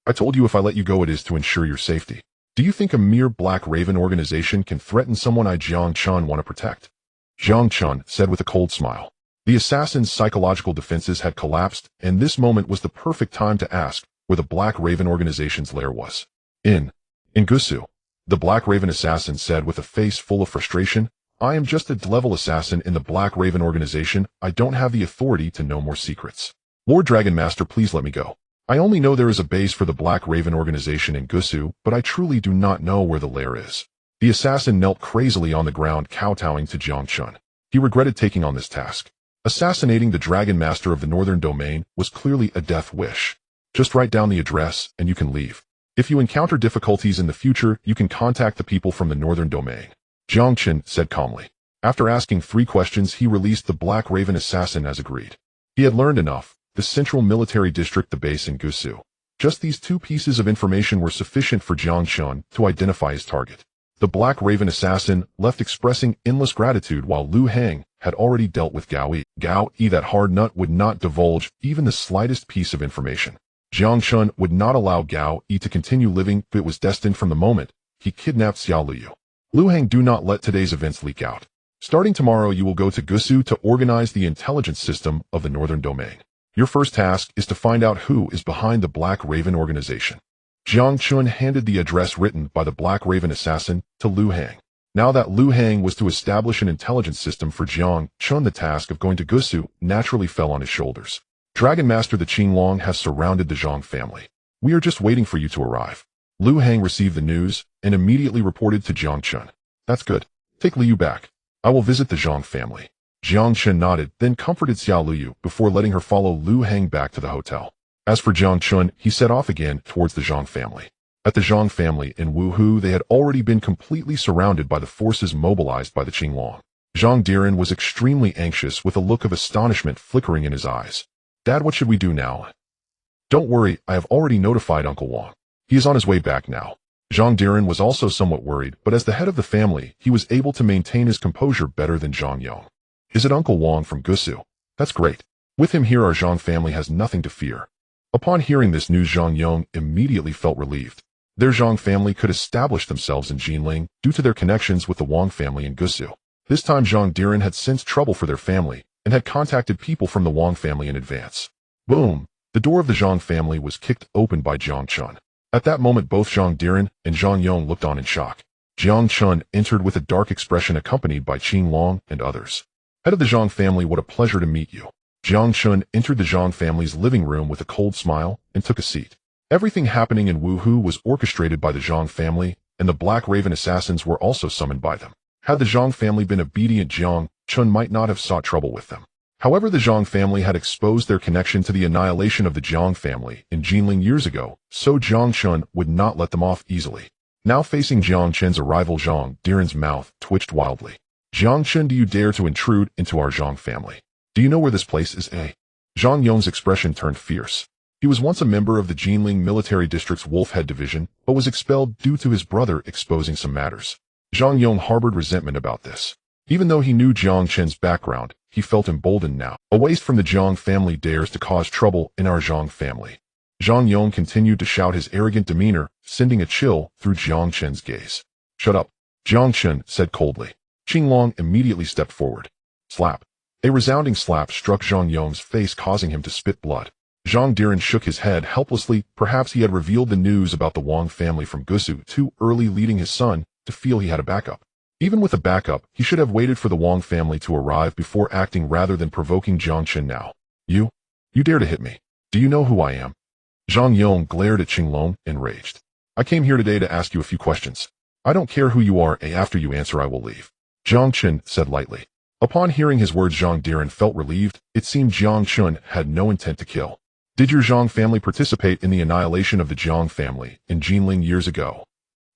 I told you if I let you go, it is to ensure your safety. Do you think a mere Black Raven organization can threaten someone I Jiang Chen want to protect? Jiang Chen said with a cold smile. The assassin's psychological defenses had collapsed, and this moment was the perfect time to ask where the Black Raven organization's lair was. In Gusu. The Black Raven assassin said with a face full of frustration. I am just a level assassin in the Black Raven organization. I don't have the authority to know more secrets. Lord Dragon Master, please let me go. I only know there is a base for the Black Raven organization in Gusu, but I truly do not know where the lair is. The assassin knelt crazily on the ground, kowtowing to Jiang Chen. He regretted taking on this task. Assassinating the Dragon Master of the Northern Domain was clearly a death wish. Just write down the address, and you can leave. If you encounter difficulties in the future, you can contact the people from the Northern Domain. Jiang Chen said calmly. After asking 3 questions, he released the Black Raven assassin as agreed. He had learned enough. The central military district, the base in Gusu. Just these 2 pieces of information were sufficient for Jiang Chen to identify his target. The Black Raven assassin left expressing endless gratitude while Lu Hang had already dealt with Gao Yi. Gao Yi, that hard nut, would not divulge even the slightest piece of information. Jiang Chen would not allow Gao Yi to continue living. It was destined from the moment he kidnapped Xiao Luyu. Lu Hang, do not let today's events leak out. Starting tomorrow, you will go to Gusu to organize the intelligence system of the Northern Domain. Your first task is to find out who is behind the Black Raven organization. Jiang Chen handed the address written by the Black Raven assassin to Lu Hang. Now that Lu Hang was to establish an intelligence system for Jiang Chen, the task of going to Gusu naturally fell on his shoulders. Dragon Master, the Qinglong have surrounded the Jiang family. We are just waiting for you to arrive. Lu Hang received the news and immediately reported to Jiang Chen. That's good. Take Liu back. I will visit the Jiang family. Jiang Chen nodded, then comforted Xiao Luyu before letting her follow Lu Hang back to the hotel. As for Jiang Chen, he set off again towards the Jiang family. At the Jiang family in Wuhu, they had already been completely surrounded by the forces mobilized by the Qinglong. Zhang Diren was extremely anxious with a look of astonishment flickering in his eyes. Dad, what should we do now? Don't worry, I have already notified Uncle Wang. He is on his way back now. Zhang Diren was also somewhat worried, but as the head of the family, he was able to maintain his composure better than Zhang Yong. Is it Uncle Wang from Gusu? That's great. With him here, our Zhang family has nothing to fear. Upon hearing this news, Zhang Yong immediately felt relieved. Their Zhang family could establish themselves in Jinling due to their connections with the Wang family in Gusu. This time, Zhang Diren had sensed trouble for their family and had contacted people from the Wang family in advance. Boom! The door of the Zhang family was kicked open by Jiang Chen. At that moment, both Zhang Diren and Zhang Yong looked on in shock. Jiang Chen entered with a dark expression accompanied by Qin Long and others. Head of the Zhang family, what a pleasure to meet you. Jiang Chen entered the Zhang family's living room with a cold smile and took a seat. Everything happening in Wuhu was orchestrated by the Zhang family, and the Black Raven assassins were also summoned by them. Had the Zhang family been obedient, Jiang Chen might not have sought trouble with them. However, the Zhang family had exposed their connection to the annihilation of the Jiang family in Jinling years ago, so Jiang Chen would not let them off easily. Now facing Jiang Chen's arrival, Zhang Diren's mouth twitched wildly. Jiang Chen, do you dare to intrude into our Zhang family? Do you know where this place is, eh? Zhang Yong's expression turned fierce. He was once a member of the Jinling Military District's Wolfhead Division, but was expelled due to his brother exposing some matters. Zhang Yong harbored resentment about this. Even though he knew Jiang Chen's background, he felt emboldened now. A waste from the Jiang family dares to cause trouble in our Zhang family. Zhang Yong continued to shout, his arrogant demeanor sending a chill through Jiang Chen's gaze. Shut up, Jiang Chen said coldly. Qin Long immediately stepped forward. Slap. A resounding slap struck Zhang Yong's face, causing him to spit blood. Zhang Diren shook his head helplessly. Perhaps he had revealed the news about the Wang family from Gusu too early, leading his son to feel he had a backup. Even with a backup, he should have waited for the Wang family to arrive before acting rather than provoking Jiang Chen now. You dare to hit me. Do you know who I am? Zhang Yong glared at Qinglong, enraged. I came here today to ask you a few questions. I don't care who you are, and after you answer I will leave. Jiang Chen said lightly. Upon hearing his words, Zhang Diren felt relieved. It seemed Jiang Chen had no intent to kill. Did your Jiang family participate in the annihilation of the Jiang family in Jinling years ago?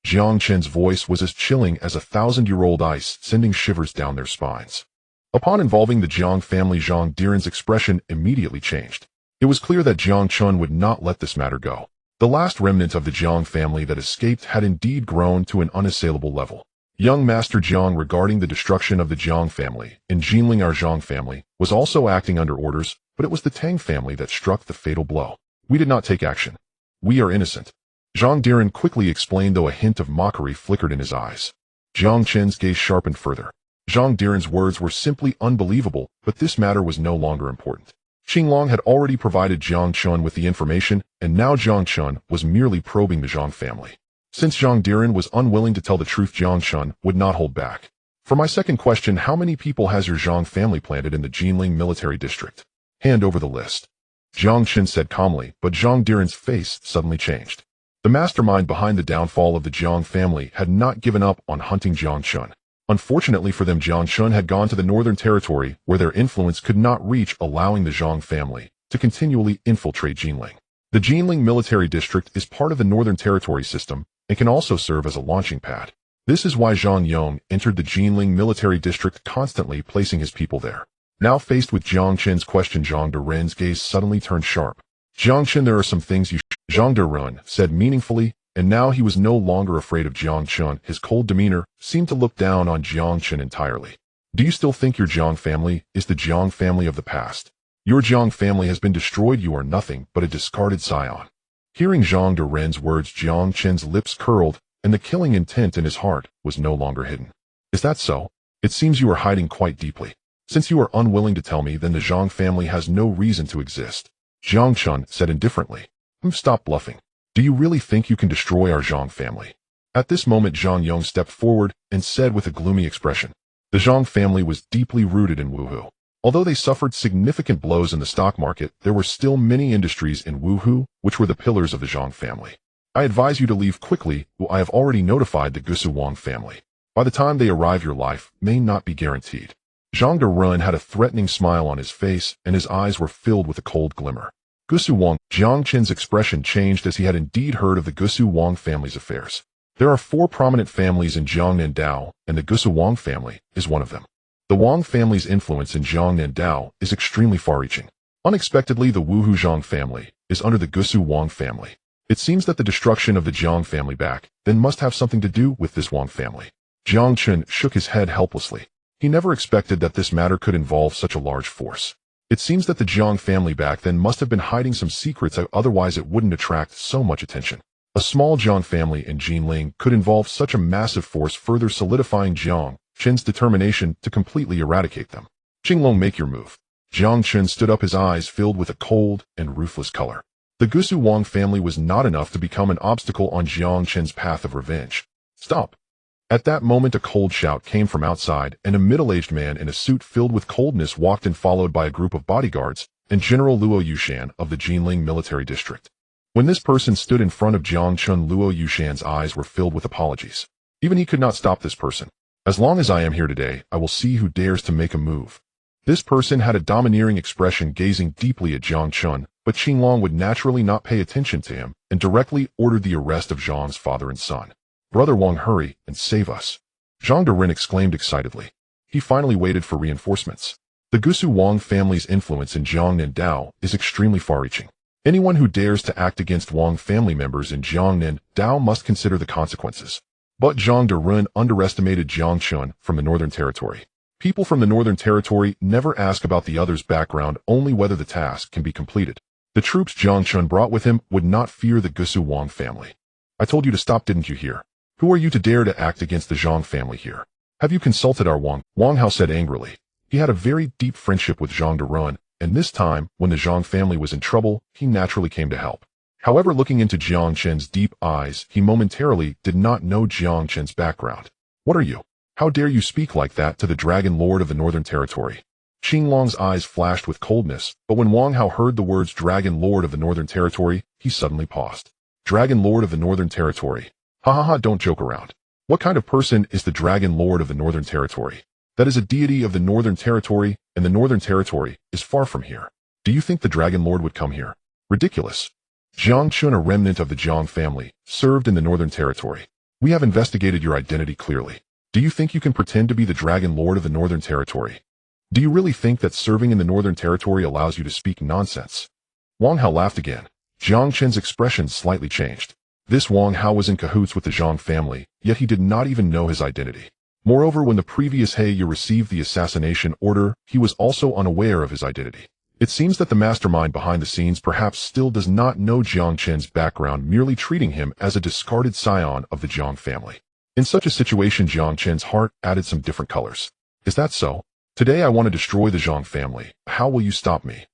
Jiang Chen's voice was as chilling as 1,000-year-old ice, sending shivers down their spines. Upon involving the Jiang family, Zhang Diren's expression immediately changed. It was clear that Jiang Chen would not let this matter go. The last remnant of the Jiang family that escaped had indeed grown to an unassailable level. Young Master Jiang, regarding the destruction of the Jiang family in Jinling, our Jiang family was also acting under orders, but it was the Tang family that struck the fatal blow. We did not take action. We are innocent. Zhang Diren quickly explained, though a hint of mockery flickered in his eyes. Jiang Chen's gaze sharpened further. Zhang Diren's words were simply unbelievable, but this matter was no longer important. Qinglong had already provided Jiang Chen with the information, and now Jiang Chen was merely probing the Zhang family. Since Zhang Diren was unwilling to tell the truth, Jiang Chen would not hold back. For my second question, how many people has your Zhang family planted in the Jinling military district? Hand over the list. Jiang Chen said calmly, but Zhang Diren's face suddenly changed. The mastermind behind the downfall of the Jiang family had not given up on hunting Jiang Chen. Unfortunately for them, Jiang Chen had gone to the Northern Territory, where their influence could not reach, allowing the Zhang family to continually infiltrate Jinling. The Jinling military district is part of the Northern Territory system and can also serve as a launching pad. This is why Zhang Yong entered the Jinling military district, constantly placing his people there. Now faced with Jiang Chen's question, Zhang Diren's gaze suddenly turned sharp. Jiang Chen, there are some things you Zhang Diren said meaningfully, and now he was no longer afraid of Jiang Chen. His cold demeanor seemed to look down on Jiang Chen entirely. Do you still think your Jiang family is the Jiang family of the past? Your Jiang family has been destroyed. You are nothing but a discarded scion. Hearing Zhang Diren's words, Jiang Chen's lips curled, and the killing intent in his heart was no longer hidden. Is that so? It seems you are hiding quite deeply. Since you are unwilling to tell me, then the Zhang family has no reason to exist. Jiang Chen said indifferently. Stop bluffing. Do you really think you can destroy our Zhang family? At this moment, Zhang Yong stepped forward and said with a gloomy expression. The Zhang family was deeply rooted in Wuhu. Although they suffered significant blows in the stock market, there were still many industries in Wuhu which were the pillars of the Zhang family. I advise you to leave quickly. I have already notified the Gusu Wang family. By the time they arrive, your life may not be guaranteed. Zhang Diren had a threatening smile on his face, and his eyes were filled with a cold glimmer. Gusu Wang. Jiang Chen's expression changed, as he had indeed heard of the Gusu Wang family's affairs. There are 4 prominent families in Jiangnan Dao, and the Gusu Wang family is one of them. The Wang family's influence in Jiangnan Dao is extremely far-reaching. Unexpectedly, the Wuhu Zhang family is under the Gusu Wang family. It seems that the destruction of the Jiang family back then must have something to do with this Wang family. Jiang Chen shook his head helplessly. He never expected that this matter could involve such a large force. It seems that the Jiang family back then must have been hiding some secrets, otherwise it wouldn't attract so much attention. A small Jiang family in Jinling could involve such a massive force, further solidifying Jiang Chen's determination to completely eradicate them. Qinglong, make your move. Jiang Chen stood up, his eyes filled with a cold and ruthless color. The Gusu Wang family was not enough to become an obstacle on Jiang Chen's path of revenge. Stop! At that moment, a cold shout came from outside, and a middle-aged man in a suit filled with coldness walked in, followed by a group of bodyguards and General Luo Yushan of the Jinling military district. When this person stood in front of Jiang Chen, Luo Yushan's eyes were filled with apologies. Even he could not stop this person. As long as I am here today, I will see who dares to make a move. This person had a domineering expression, gazing deeply at Jiang Chen, but Qinglong would naturally not pay attention to him and directly ordered the arrest of Zhang's father and son. Brother Wang, hurry and save us. Zhang Diren exclaimed excitedly. He finally waited for reinforcements. The Gusu Wang family's influence in Jiangnan Dao is extremely far-reaching. Anyone who dares to act against Wang family members in Jiangnan Dao must consider the consequences. But Zhang Diren underestimated Jiang Chen from the Northern Territory. People from the Northern Territory never ask about the other's background, only whether the task can be completed. The troops Jiang Chen brought with him would not fear the Gusu Wang family. I told you to stop, didn't you hear? Who are you to dare to act against the Zhang family here? Have you consulted our Wang? Wang Hao said angrily. He had a very deep friendship with Zhang Diren, and this time, when the Zhang family was in trouble, he naturally came to help. However, looking into Jiang Chen's deep eyes, he momentarily did not know Jiang Chen's background. What are you? How dare you speak like that to the Dragon Lord of the Northern Territory? Qinglong's eyes flashed with coldness, but when Wang Hao heard the words Dragon Lord of the Northern Territory, he suddenly paused. Dragon Lord of the Northern Territory. Ha ha ha, don't joke around. What kind of person is the Dragon Lord of the Northern Territory? That is a deity of the Northern Territory, and the Northern Territory is far from here. Do you think the Dragon Lord would come here? Ridiculous. Jiang Chen, a remnant of the Jiang family, served in the Northern Territory. We have investigated your identity clearly. Do you think you can pretend to be the Dragon Lord of the Northern Territory? Do you really think that serving in the Northern Territory allows you to speak nonsense? Wang Hao laughed again. Jiang Chen's expression slightly changed. This Wang Hao was in cahoots with the Jiang family, yet he did not even know his identity. Moreover, when the previous He received the assassination order, he was also unaware of his identity. It seems that the mastermind behind the scenes perhaps still does not know Jiang Chen's background, merely treating him as a discarded scion of the Jiang family. In such a situation, Jiang Chen's heart added some different colors. Is that so? Today I want to destroy the Jiang family. How will you stop me?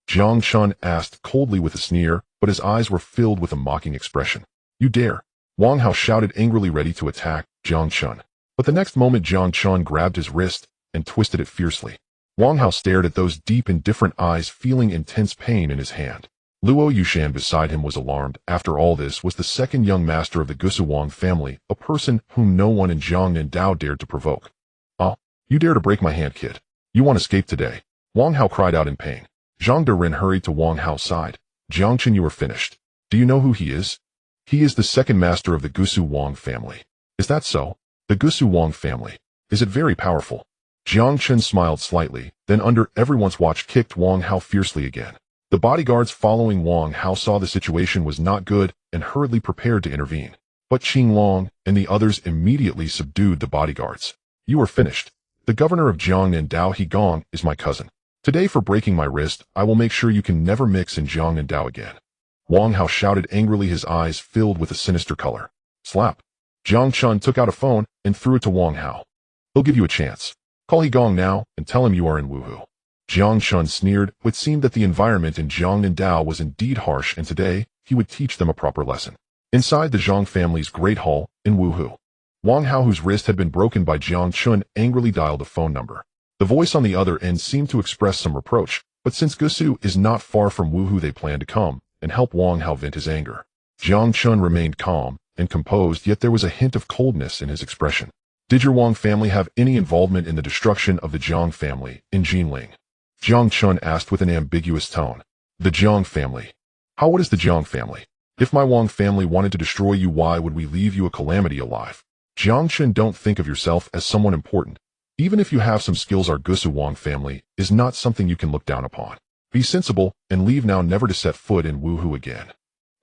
Jiang Chen asked coldly with a sneer, but his eyes were filled with a mocking expression. You dare! Wang Hao shouted angrily, ready to attack Jiang Chen. But the next moment Jiang Chen grabbed his wrist and twisted it fiercely. Wang Hao stared at those deep, indifferent eyes, feeling intense pain in his hand. Luo Yushan beside him was alarmed. After all, this was the second young master of the Gusu Wang family, a person whom no one in Jiangnan dared to provoke. Ah, you dare to break my hand, kid. You want to escape today. Wang Hao cried out in pain. Zhang Deren hurried to Wang Hao's side. Jiang Chen, you are finished. Do you know who he is? He is the second master of the Gusu Wang family. Is that so? The Gusu Wang family. Is it very powerful? Jiang Chen smiled slightly, then under everyone's watch kicked Wang Hao fiercely again. The bodyguards following Wang Hao saw the situation was not good and hurriedly prepared to intervene. But Qinglong and the others immediately subdued the bodyguards. You are finished. The governor of Jiangnan Dao Higong is my cousin. Today, for breaking my wrist, I will make sure you can never mix in Jiangnan Dao again. Wang Hao shouted angrily, his eyes filled with a sinister color. Slap. Jiang Chen took out a phone and threw it to Wang Hao. He'll give you a chance. Call Higong now and tell him you are in Wuhu. Jiang Chen sneered. It seemed that the environment in Jiangnan Dao was indeed harsh, and today he would teach them a proper lesson. Inside the Jiang family's great hall in Wuhu, Wang Hao, whose wrist had been broken by Jiang Chen, angrily dialed a phone number. The voice on the other end seemed to express some reproach, but since Gusu is not far from Wuhu, they planned to come and help Wang Hao vent his anger. Jiang Chen remained calm and composed, yet there was a hint of coldness in his expression. Did your Wang family have any involvement in the destruction of the Jiang family in Jinling? Jiang Chen asked with an ambiguous tone. The Jiang family. How, what is the Jiang family? If my Wang family wanted to destroy you, why would we leave you a calamity alive? Jiang Chen, don't think of yourself as someone important. Even if you have some skills, our Gusu Wang family is not something you can look down upon. Be sensible and leave now, never to set foot in Wuhu again.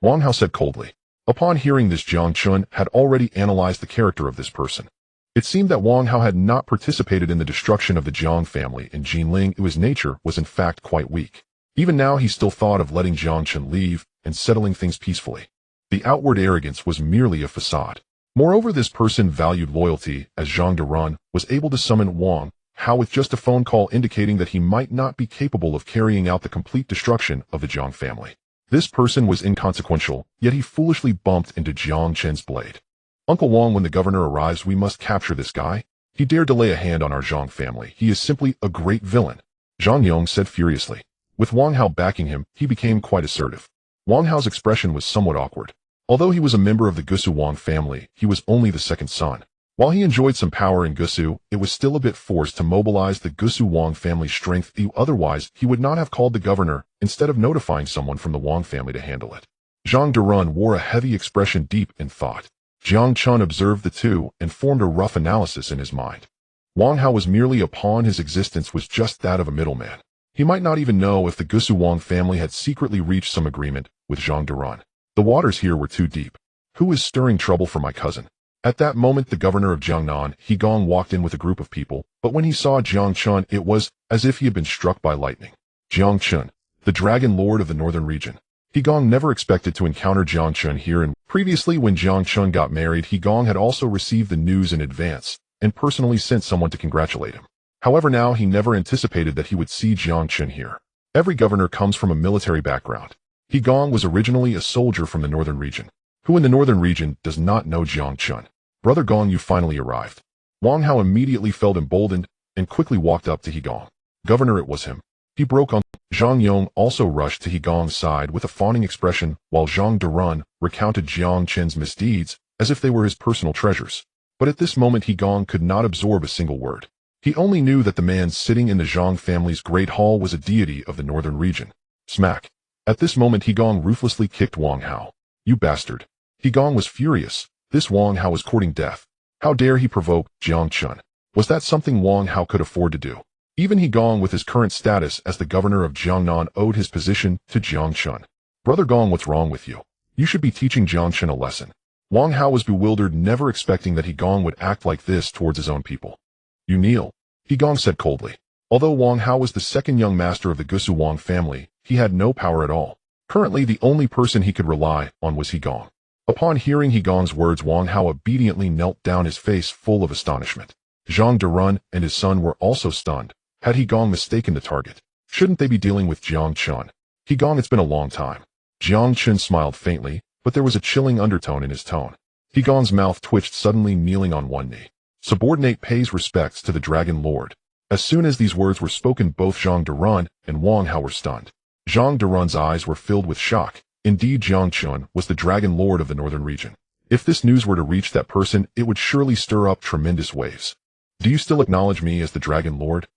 Wang Hao said coldly. Upon hearing this, Jiang Chen had already analyzed the character of this person. It seemed that Wang Hao had not participated in the destruction of the Jiang family in Jinling. His nature was in fact quite weak. Even now he still thought of letting Jiang Chen leave and settling things peacefully. The outward arrogance was merely a facade. Moreover, this person valued loyalty, as Zhang Derun was able to summon Wang Hao with just a phone call, indicating that he might not be capable of carrying out the complete destruction of the Jiang family. This person was inconsequential, yet he foolishly bumped into Jiang Chen's blade. Uncle Wang, when the governor arrives, we must capture this guy. He dared to lay a hand on our Jiang family. He is simply a great villain. Zhang Yong said furiously. With Wang Hao backing him, he became quite assertive. Wang Hao's expression was somewhat awkward. Although he was a member of the Gusu Wang family, he was only the second son. While he enjoyed some power in Gusu, it was still a bit forced to mobilize the Gusu Wang family's strength. Otherwise, he would not have called the governor instead of notifying someone from the Wang family to handle it. Zhang Derun wore a heavy expression, deep in thought. Jiang Chen observed the two and formed a rough analysis in his mind. Wang Hao was merely a pawn. His existence was just that of a middleman. He might not even know if the Gusu Wang family had secretly reached some agreement with Zhang Derun. The waters here were too deep. Who is stirring trouble for my cousin? At that moment, the governor of Jiangnan Higong walked in with a group of people, but when he saw Jiang Chen, it was as if he had been struck by lightning. Jiang Chen, the Dragon Lord of the Northern region. Higong never expected to encounter Jiang Chen here, and previously when Jiang Chen got married, Higong had also received the news in advance and personally sent someone to congratulate him. However, now he never anticipated that he would see Jiang Chen here. Every governor comes from a military background. Higong was originally a soldier from the northern region. Who in the northern region does not know Jiang Chen? Brother Gong, you finally arrived. Wang Hao immediately felt emboldened and quickly walked up to Higong. Governor, it was him. He broke on. Zhang Yong also rushed to He Gong's side with a fawning expression, while Zhang Derun recounted Jiang Chen's misdeeds as if they were his personal treasures. But at this moment He Gong could not absorb a single word. He only knew that the man sitting in the Zhang family's great hall was a deity of the northern region. Smack. At this moment He Gong ruthlessly kicked Wang Hao. You bastard. He Gong was furious. This Wang Hao was courting death. How dare he provoke Jiang Chen? Was that something Wang Hao could afford to do? Even He Gong, with his current status as the governor of Jiangnan, owed his position to Jiang Chen. Brother Gong, what's wrong with you? You should be teaching Jiang Chen a lesson. Wang Hao was bewildered, never expecting that He Gong would act like this towards his own people. You kneel, He Gong said coldly. Although Wang Hao was the second young master of the Gusu Wang family, he had no power at all. Currently, the only person he could rely on was He Gong. Upon hearing He Gong's words, Wang Hao obediently knelt down, his face full of astonishment. Zhang Derun and his son were also stunned. Had He Gong mistaken the target? Shouldn't they be dealing with Jiang Chen? He Gong, it's been a long time. Jiang Chen smiled faintly, but there was a chilling undertone in his tone. He Gong's mouth twitched, suddenly kneeling on one knee. Subordinate pays respects to the Dragon Lord. As soon as these words were spoken, both Zhang Derun and Wang Hao were stunned. Zhang Derun's eyes were filled with shock. Indeed, Jiang Chen was the Dragon Lord of the northern region. If this news were to reach that person, it would surely stir up tremendous waves. Do you still acknowledge me as the Dragon Lord?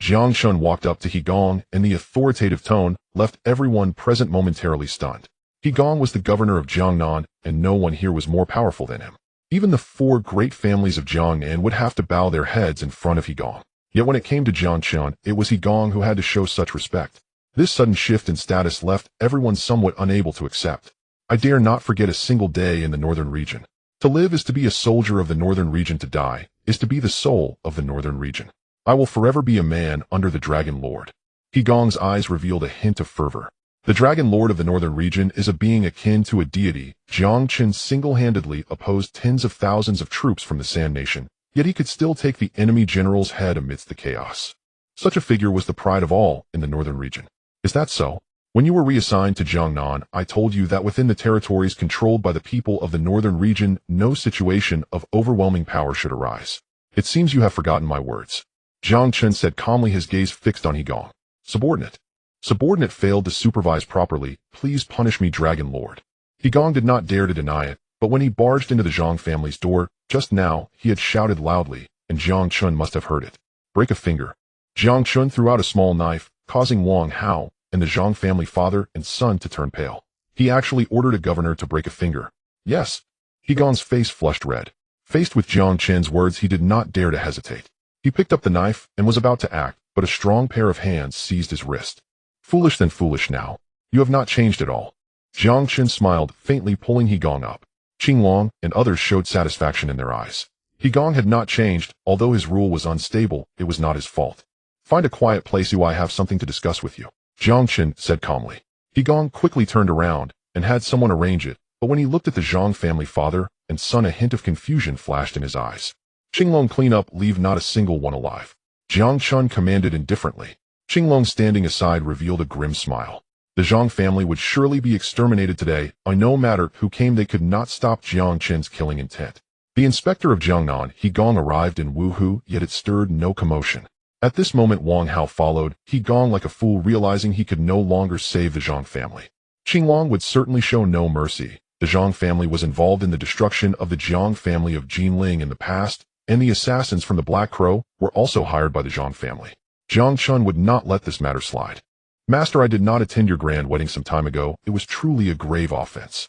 Jiang Chen walked up to He Gong, and the authoritative tone left everyone present momentarily stunned. He Gong was the governor of Jiangnan, and no one here was more powerful than him. Even the four great families of Jiangnan would have to bow their heads in front of He Gong. Yet when it came to Jiang Chen, it was He Gong who had to show such respect. This sudden shift in status left everyone somewhat unable to accept. I dare not forget a single day in the northern region. To live is to be a soldier of the northern region, to die is to be the soul of the northern region. I will forever be a man under the Dragon Lord. He Gong's eyes revealed a hint of fervor. The Dragon Lord of the northern region is a being akin to a deity. Jiang Chen single-handedly opposed tens of thousands of troops from the Sand Nation, yet he could still take the enemy general's head amidst the chaos. Such a figure was the pride of all in the northern region. Is that so? When you were reassigned to Jiangnan, I told you that within the territories controlled by the people of the northern region, no situation of overwhelming power should arise. It seems you have forgotten my words. Jiang Chen said calmly, his gaze fixed on He Gong. Subordinate. Subordinate failed to supervise properly. Please punish me, Dragon Lord. He Gong did not dare to deny it, but when he barged into the Zhang family's door, just now, he had shouted loudly, and Jiang Chen must have heard it. Break a finger. Jiang Chen threw out a small knife, causing Wang Hao and the Zhang family father and son to turn pale. He actually ordered a governor to break a finger. Yes. He Gong's face flushed red. Faced with Jiang Chen's words, he did not dare to hesitate. He picked up the knife and was about to act, but a strong pair of hands seized his wrist. Foolish then foolish now. You have not changed at all. Jiang Chen smiled, faintly pulling He Gong up. Qing Long and others showed satisfaction in their eyes. He Gong had not changed. Although his rule was unstable, it was not his fault. Find a quiet place, I have something to discuss with you, Jiang Chen said calmly. He Gong quickly turned around and had someone arrange it, but when he looked at the Zhang family father and son, a hint of confusion flashed in his eyes. Qinglong, clean up, leave not a single one alive. Jiang Chen commanded indifferently. Qinglong, standing aside, revealed a grim smile. The Zhang family would surely be exterminated today. No matter who came, they could not stop Jiang Chen's killing intent. The inspector of Jiangnan, He Gong, arrived in Wuhu, yet it stirred no commotion. At this moment Wang Hao followed, He Gong like a fool, realizing he could no longer save the Zhang family. Qinglong would certainly show no mercy. The Zhang family was involved in the destruction of the Jiang family of Jinling in the past, and the assassins from the Black Crow were also hired by the Zhang family. Jiang Chen would not let this matter slide. Master, I did not attend your grand wedding some time ago. It was truly a grave offense.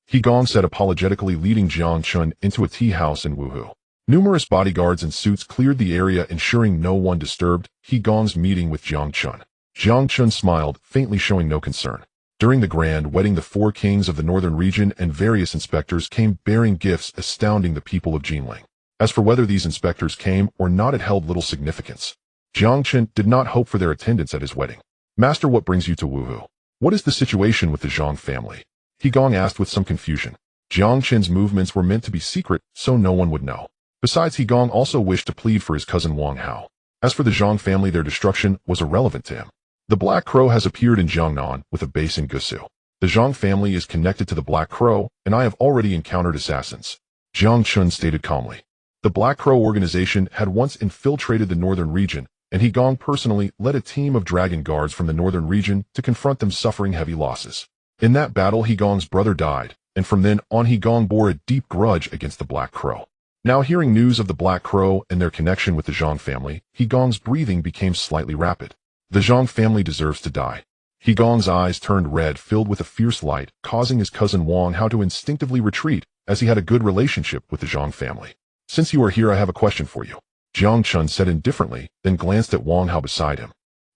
He Gong said apologetically, leading Jiang Chen into a tea house in Wuhu. Numerous bodyguards in suits cleared the area, ensuring no one disturbed He Gong's meeting with Jiang Chen. Jiang Chen smiled, faintly showing no concern. During the grand wedding, the four kings of the northern region and various inspectors came bearing gifts, astounding the people of Jinling. As for whether these inspectors came or not, it held little significance. Jiang Chen did not hope for their attendance at his wedding. Master, what brings you to Wuhu? What is the situation with the Zhang family? He Gong asked with some confusion. Jiang Chen's movements were meant to be secret, so no one would know. Besides, He Gong also wished to plead for his cousin Wang Hao. As for the Zhang family, their destruction was irrelevant to him. The Black Crow has appeared in Jiangnan with a base in Gusu. The Zhang family is connected to the Black Crow, and I have already encountered assassins. Jiang Chen stated calmly. The Black Crow organization had once infiltrated the northern region, and He Gong personally led a team of dragon guards from the northern region to confront them, suffering heavy losses. In that battle, He Gong's brother died, and from then on He Gong bore a deep grudge against the Black Crow. Now hearing news of the Black Crow and their connection with the Jiang family, He Gong's breathing became slightly rapid. The Jiang family deserves to die. He Gong's eyes turned red, filled with a fierce light, causing his cousin Wang Hao to instinctively retreat, as he had a good relationship with the Jiang family. Since you are here, I have a question for you, Jiang Chen said indifferently, then glanced at Wang Hao beside him.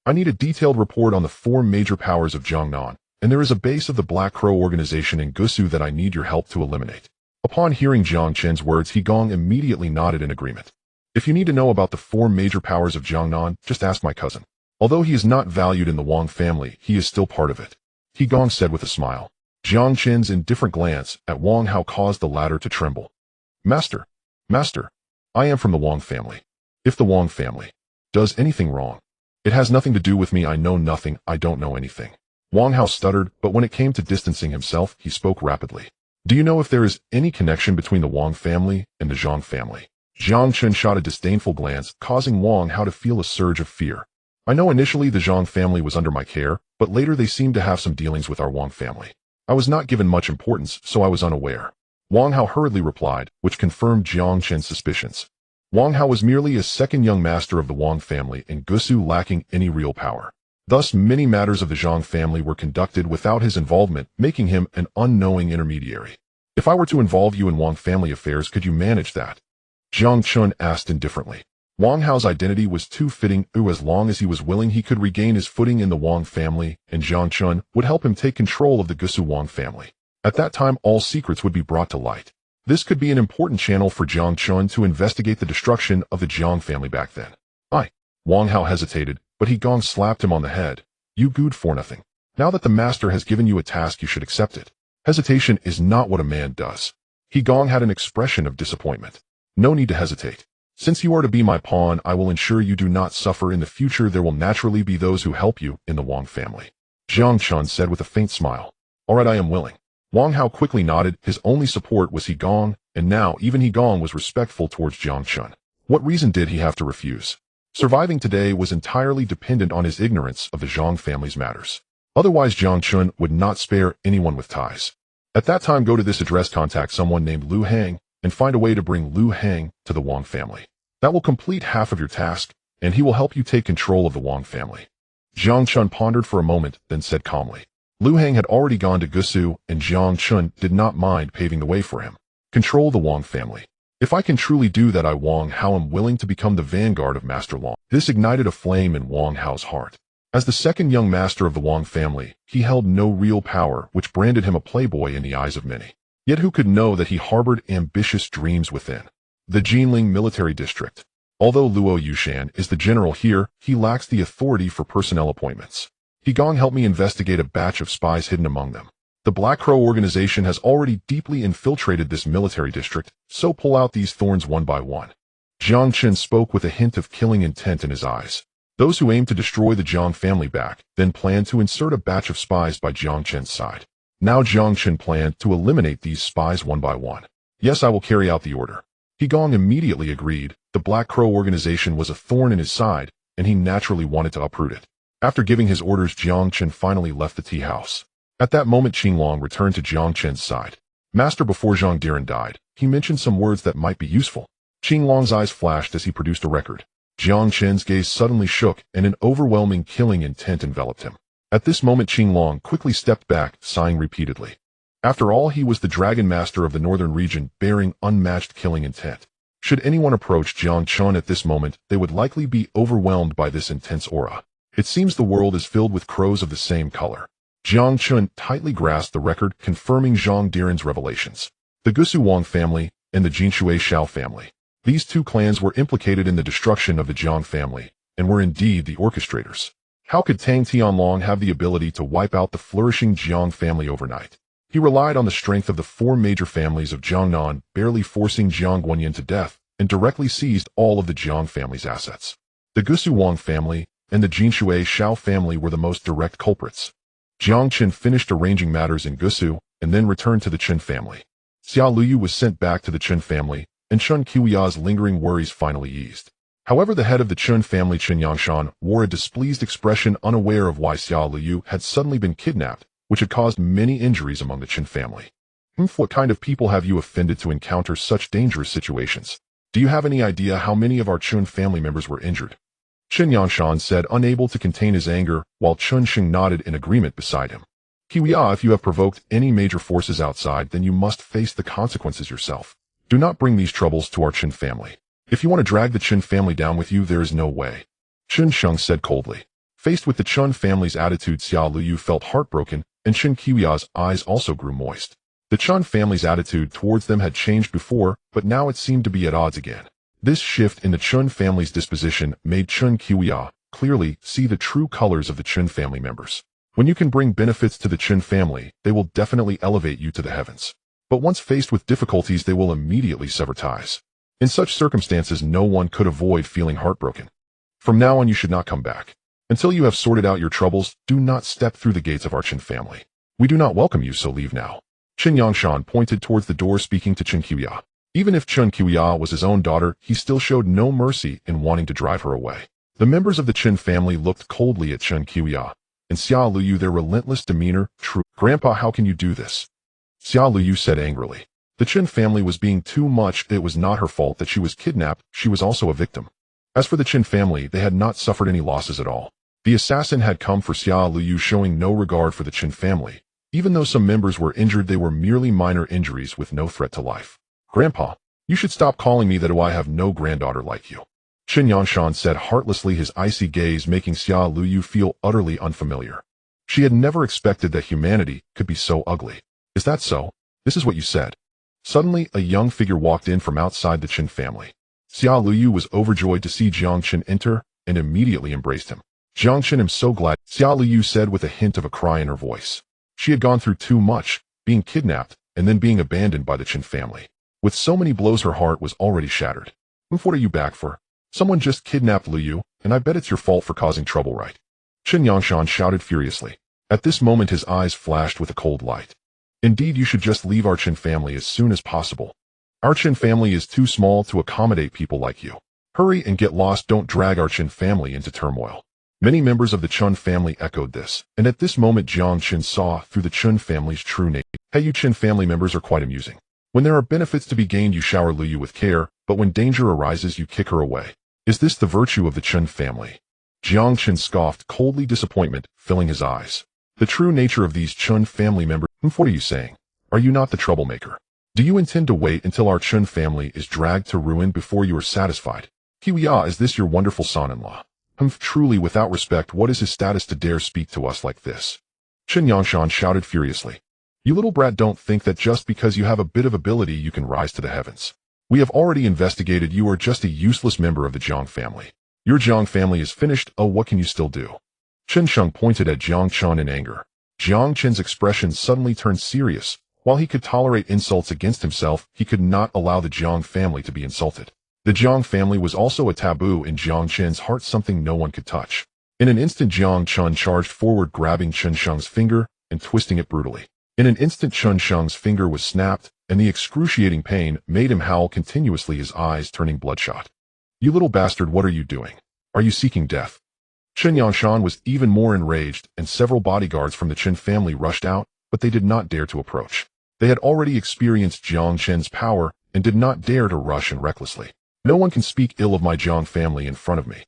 I need a detailed report on the 4 major powers of Jiangnan, and there is a base of the Black Crow organization in Gusu that I need your help to eliminate. Upon hearing Jiang Chen's words, He Gong immediately nodded in agreement. If you need to know about the 4 major powers of Jiangnan, just ask my cousin. Although he is not valued in the Wang family, he is still part of it, He Gong said with a smile. Jiang Chen's indifferent glance at Wang Hao caused the latter to tremble. Master, I am from the Wang family. If the Wang family does anything wrong, it has nothing to do with me. I know nothing, I don't know anything. Wang Hao stuttered, but when it came to distancing himself, he spoke rapidly. Do you know if there is any connection between the Wang family and the Jiang family? Jiang Chen shot a disdainful glance, causing Wang Hao to feel a surge of fear. I know initially the Jiang family was under my care, but later they seemed to have some dealings with our Wang family. I was not given much importance, so I was unaware. Wang Hao hurriedly replied, which confirmed Jiang Chen's suspicions. Wang Hao was merely a second young master of the Wang family in Gusu, lacking any real power. Thus, many matters of the Jiang family were conducted without his involvement, making him an unknowing intermediary. If I were to involve you in Wang family affairs, could you manage that? Jiang Chen asked indifferently. Wang Hao's identity was too fitting. As long as he was willing, he could regain his footing in the Wang family, and Jiang Chen would help him take control of the Gusu Wang family. At that time, all secrets would be brought to light. This could be an important channel for Jiang Chen to investigate the destruction of the Jiang family back then. Wang Hao hesitated, but He Gong slapped him on the head. You good for nothing. Now that the master has given you a task, you should accept it. Hesitation is not what a man does. He Gong had an expression of disappointment. No need to hesitate. Since you are to be my pawn, I will ensure you do not suffer in the future. There will naturally be those who help you in the Wang family, Jiang Chen said with a faint smile. All right, I am willing. Wang Hao quickly nodded. His only support was He Gong, and now even He Gong was respectful towards Jiang Chen. What reason did he have to refuse? Surviving today was entirely dependent on his ignorance of the Jiang family's matters. Otherwise, Jiang Chen would not spare anyone with ties. At that time, go to this address, contact someone named Lu Hang, and find a way to bring Lu Hang to the Wang family. That will complete half of your task, and he will help you take control of the Wang family. Jiang Chen pondered for a moment, then said calmly. Lu Hang had already gone to Gusu, and Jiang Chen did not mind paving the way for him. Control the Wang family. If I can truly do that, I Wang Hao am willing to become the vanguard of Master Long. This ignited a flame in Wang Hao's heart. As the second young master of the Wang family, he held no real power, which branded him a playboy in the eyes of many. Yet who could know that he harbored ambitious dreams within? The Jinling military district. Although Luo Yushan is the general here, he lacks the authority for personnel appointments. He Gong helped me investigate a batch of spies hidden among them. The Black Crow organization has already deeply infiltrated this military district, so pull out these thorns one by one. Jiang Chen spoke with a hint of killing intent in his eyes. Those who aim to destroy the Jiang family back, then plan to insert a batch of spies by Jiang Chen's side. Now Jiang Chen planned to eliminate these spies one by one. Yes, I will carry out the order. He Gong immediately agreed. The Black Crow organization was a thorn in his side, and he naturally wanted to uproot it. After giving his orders, Jiang Chen finally left the tea house. At that moment, Qinglong returned to Jiang Chen's side. Master, before Zhang Diren died, he mentioned some words that might be useful. Qinglong's eyes flashed as he produced a record. Jiang Chen's gaze suddenly shook, and an overwhelming killing intent enveloped him. At this moment, Qinglong quickly stepped back, sighing repeatedly. After all, he was the Dragon Master of the northern region, bearing unmatched killing intent. Should anyone approach Jiang Chen at this moment, they would likely be overwhelmed by this intense aura. It seems the world is filled with crows of the same color. Jiang Chen tightly grasped the record, confirming Zhang Diren's revelations. The Gusu Wang family and the Jinshui Shao family. These two clans were implicated in the destruction of the Jiang family, and were indeed the orchestrators. How could Tang Tianlong have the ability to wipe out the flourishing Jiang family overnight? He relied on the strength of the 4 major families of Jiangnan, barely forcing Jiang Guanyin to death, and directly seized all of the Jiang family's assets. The Gusu Wang family and the Jinshui Shao family were the most direct culprits. Jiang Chen finished arranging matters in Gusu, and then returned to the Chen family. Xia Luyu was sent back to the Chen family, and Chun Qiuya's lingering worries finally eased. However, the head of the Chen family, Chen Yangshan, wore a displeased expression, unaware of why Xia Liu had suddenly been kidnapped, which had caused many injuries among the Chen family. What kind of people have you offended to encounter such dangerous situations? Do you have any idea how many of our Chen family members were injured? Chen Yangshan said, unable to contain his anger, while Chen Xing nodded in agreement beside him. Kiwia, if you have provoked any major forces outside, then you must face the consequences yourself. Do not bring these troubles to our Chen family. If you want to drag the Chen family down with you, there is no way. Chen Sheng said coldly. Faced with the Chen family's attitude, Xia Liu felt heartbroken, and Chen Qiuya's eyes also grew moist. The Chen family's attitude towards them had changed before, but now it seemed to be at odds again. This shift in the Chen family's disposition made Chen Qiuya clearly see the true colors of the Chen family members. When you can bring benefits to the Chen family, they will definitely elevate you to the heavens. But once faced with difficulties, they will immediately sever ties. In such circumstances, no one could avoid feeling heartbroken. From now on, you should not come back. Until you have sorted out your troubles, do not step through the gates of our Chen family. We do not welcome you, so leave now. Chen Yangshan pointed towards the door, speaking to Chen Qiuya. Even if Chen Qiuya was his own daughter, he still showed no mercy in wanting to drive her away. The members of the Chen family looked coldly at Chen Qiuya, and Xia Liu, their relentless demeanor. True, Grandpa, how can you do this? Xia Liu said angrily. The Chen family was being too much. It was not her fault that she was kidnapped. She was also a victim. As for the Chen family, they had not suffered any losses at all. The assassin had come for Xia Liu, showing no regard for the Chen family. Even though some members were injured, they were merely minor injuries with no threat to life. Grandpa, you should stop calling me that. I have no granddaughter like you. Chen Yangshan said heartlessly, his icy gaze making Xia Liu feel utterly unfamiliar. She had never expected that humanity could be so ugly. Is that so? This is what you said. Suddenly, a young figure walked in from outside the Chen family. Xia Liu was overjoyed to see Jiang Chen enter and immediately embraced him. Jiang Chen, I'm so glad, Xia Liu said with a hint of a cry in her voice. She had gone through too much, being kidnapped and then being abandoned by the Chen family. With so many blows, her heart was already shattered. What are you back for? Someone just kidnapped Liu, and I bet it's your fault for causing trouble, right? Chen Yangshan shouted furiously. At this moment, his eyes flashed with a cold light. Indeed, you should just leave our Chen family as soon as possible. Our Chen family is too small to accommodate people like you. Hurry and get lost. Don't drag our Chen family into turmoil. Many members of the Chen family echoed this, and at this moment Jiang Chen saw through the Chen family's true nature. Hey, you Chen family members are quite amusing. When there are benefits to be gained, you shower Liu with care, but when danger arises, you kick her away. Is this the virtue of the Chen family? Jiang Chen scoffed, coldly, disappointment filling his eyes. The true nature of these Chen family members. What are you saying? Are you not the troublemaker? Do you intend to wait until our Chen family is dragged to ruin before you are satisfied? Kiwia, is this your wonderful son-in-law? Truly without respect, what is his status to dare speak to us like this? Chen Yangshan shouted furiously. You little brat, don't think that just because you have a bit of ability you can rise to the heavens. We have already investigated. You are just a useless member of the Jiang family. Your Jiang family is finished. Oh, what can you still do? Chen Sheng pointed at Jiang Chen in anger. Jiang Chen's expression suddenly turned serious. While he could tolerate insults against himself, he could not allow the Jiang family to be insulted. The Jiang family was also a taboo in Jiang Chen's heart, something no one could touch. In an instant, Jiang Chen charged forward, grabbing Chen Sheng's finger and twisting it brutally. In an instant, Chen Sheng's finger was snapped, and the excruciating pain made him howl continuously, his eyes turning bloodshot. You little bastard, what are you doing? Are you seeking death? Chen Yangshan was even more enraged, and several bodyguards from the Chen family rushed out, but they did not dare to approach. They had already experienced Jiang Chen's power and did not dare to rush in recklessly. No one can speak ill of my Jiang family in front of me.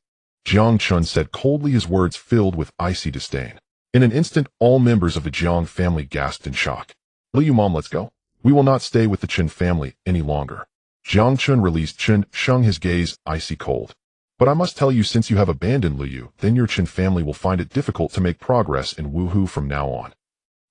Jiang Chen said coldly, his words filled with icy disdain. In an instant, all members of the Jiang family gasped in shock. Liu, Mom, let's go. We will not stay with the Chen family any longer. Jiang Chen released Chen Sheng, his gaze icy cold. But I must tell you, since you have abandoned Liu, then your Chen family will find it difficult to make progress in Wuhu from now on.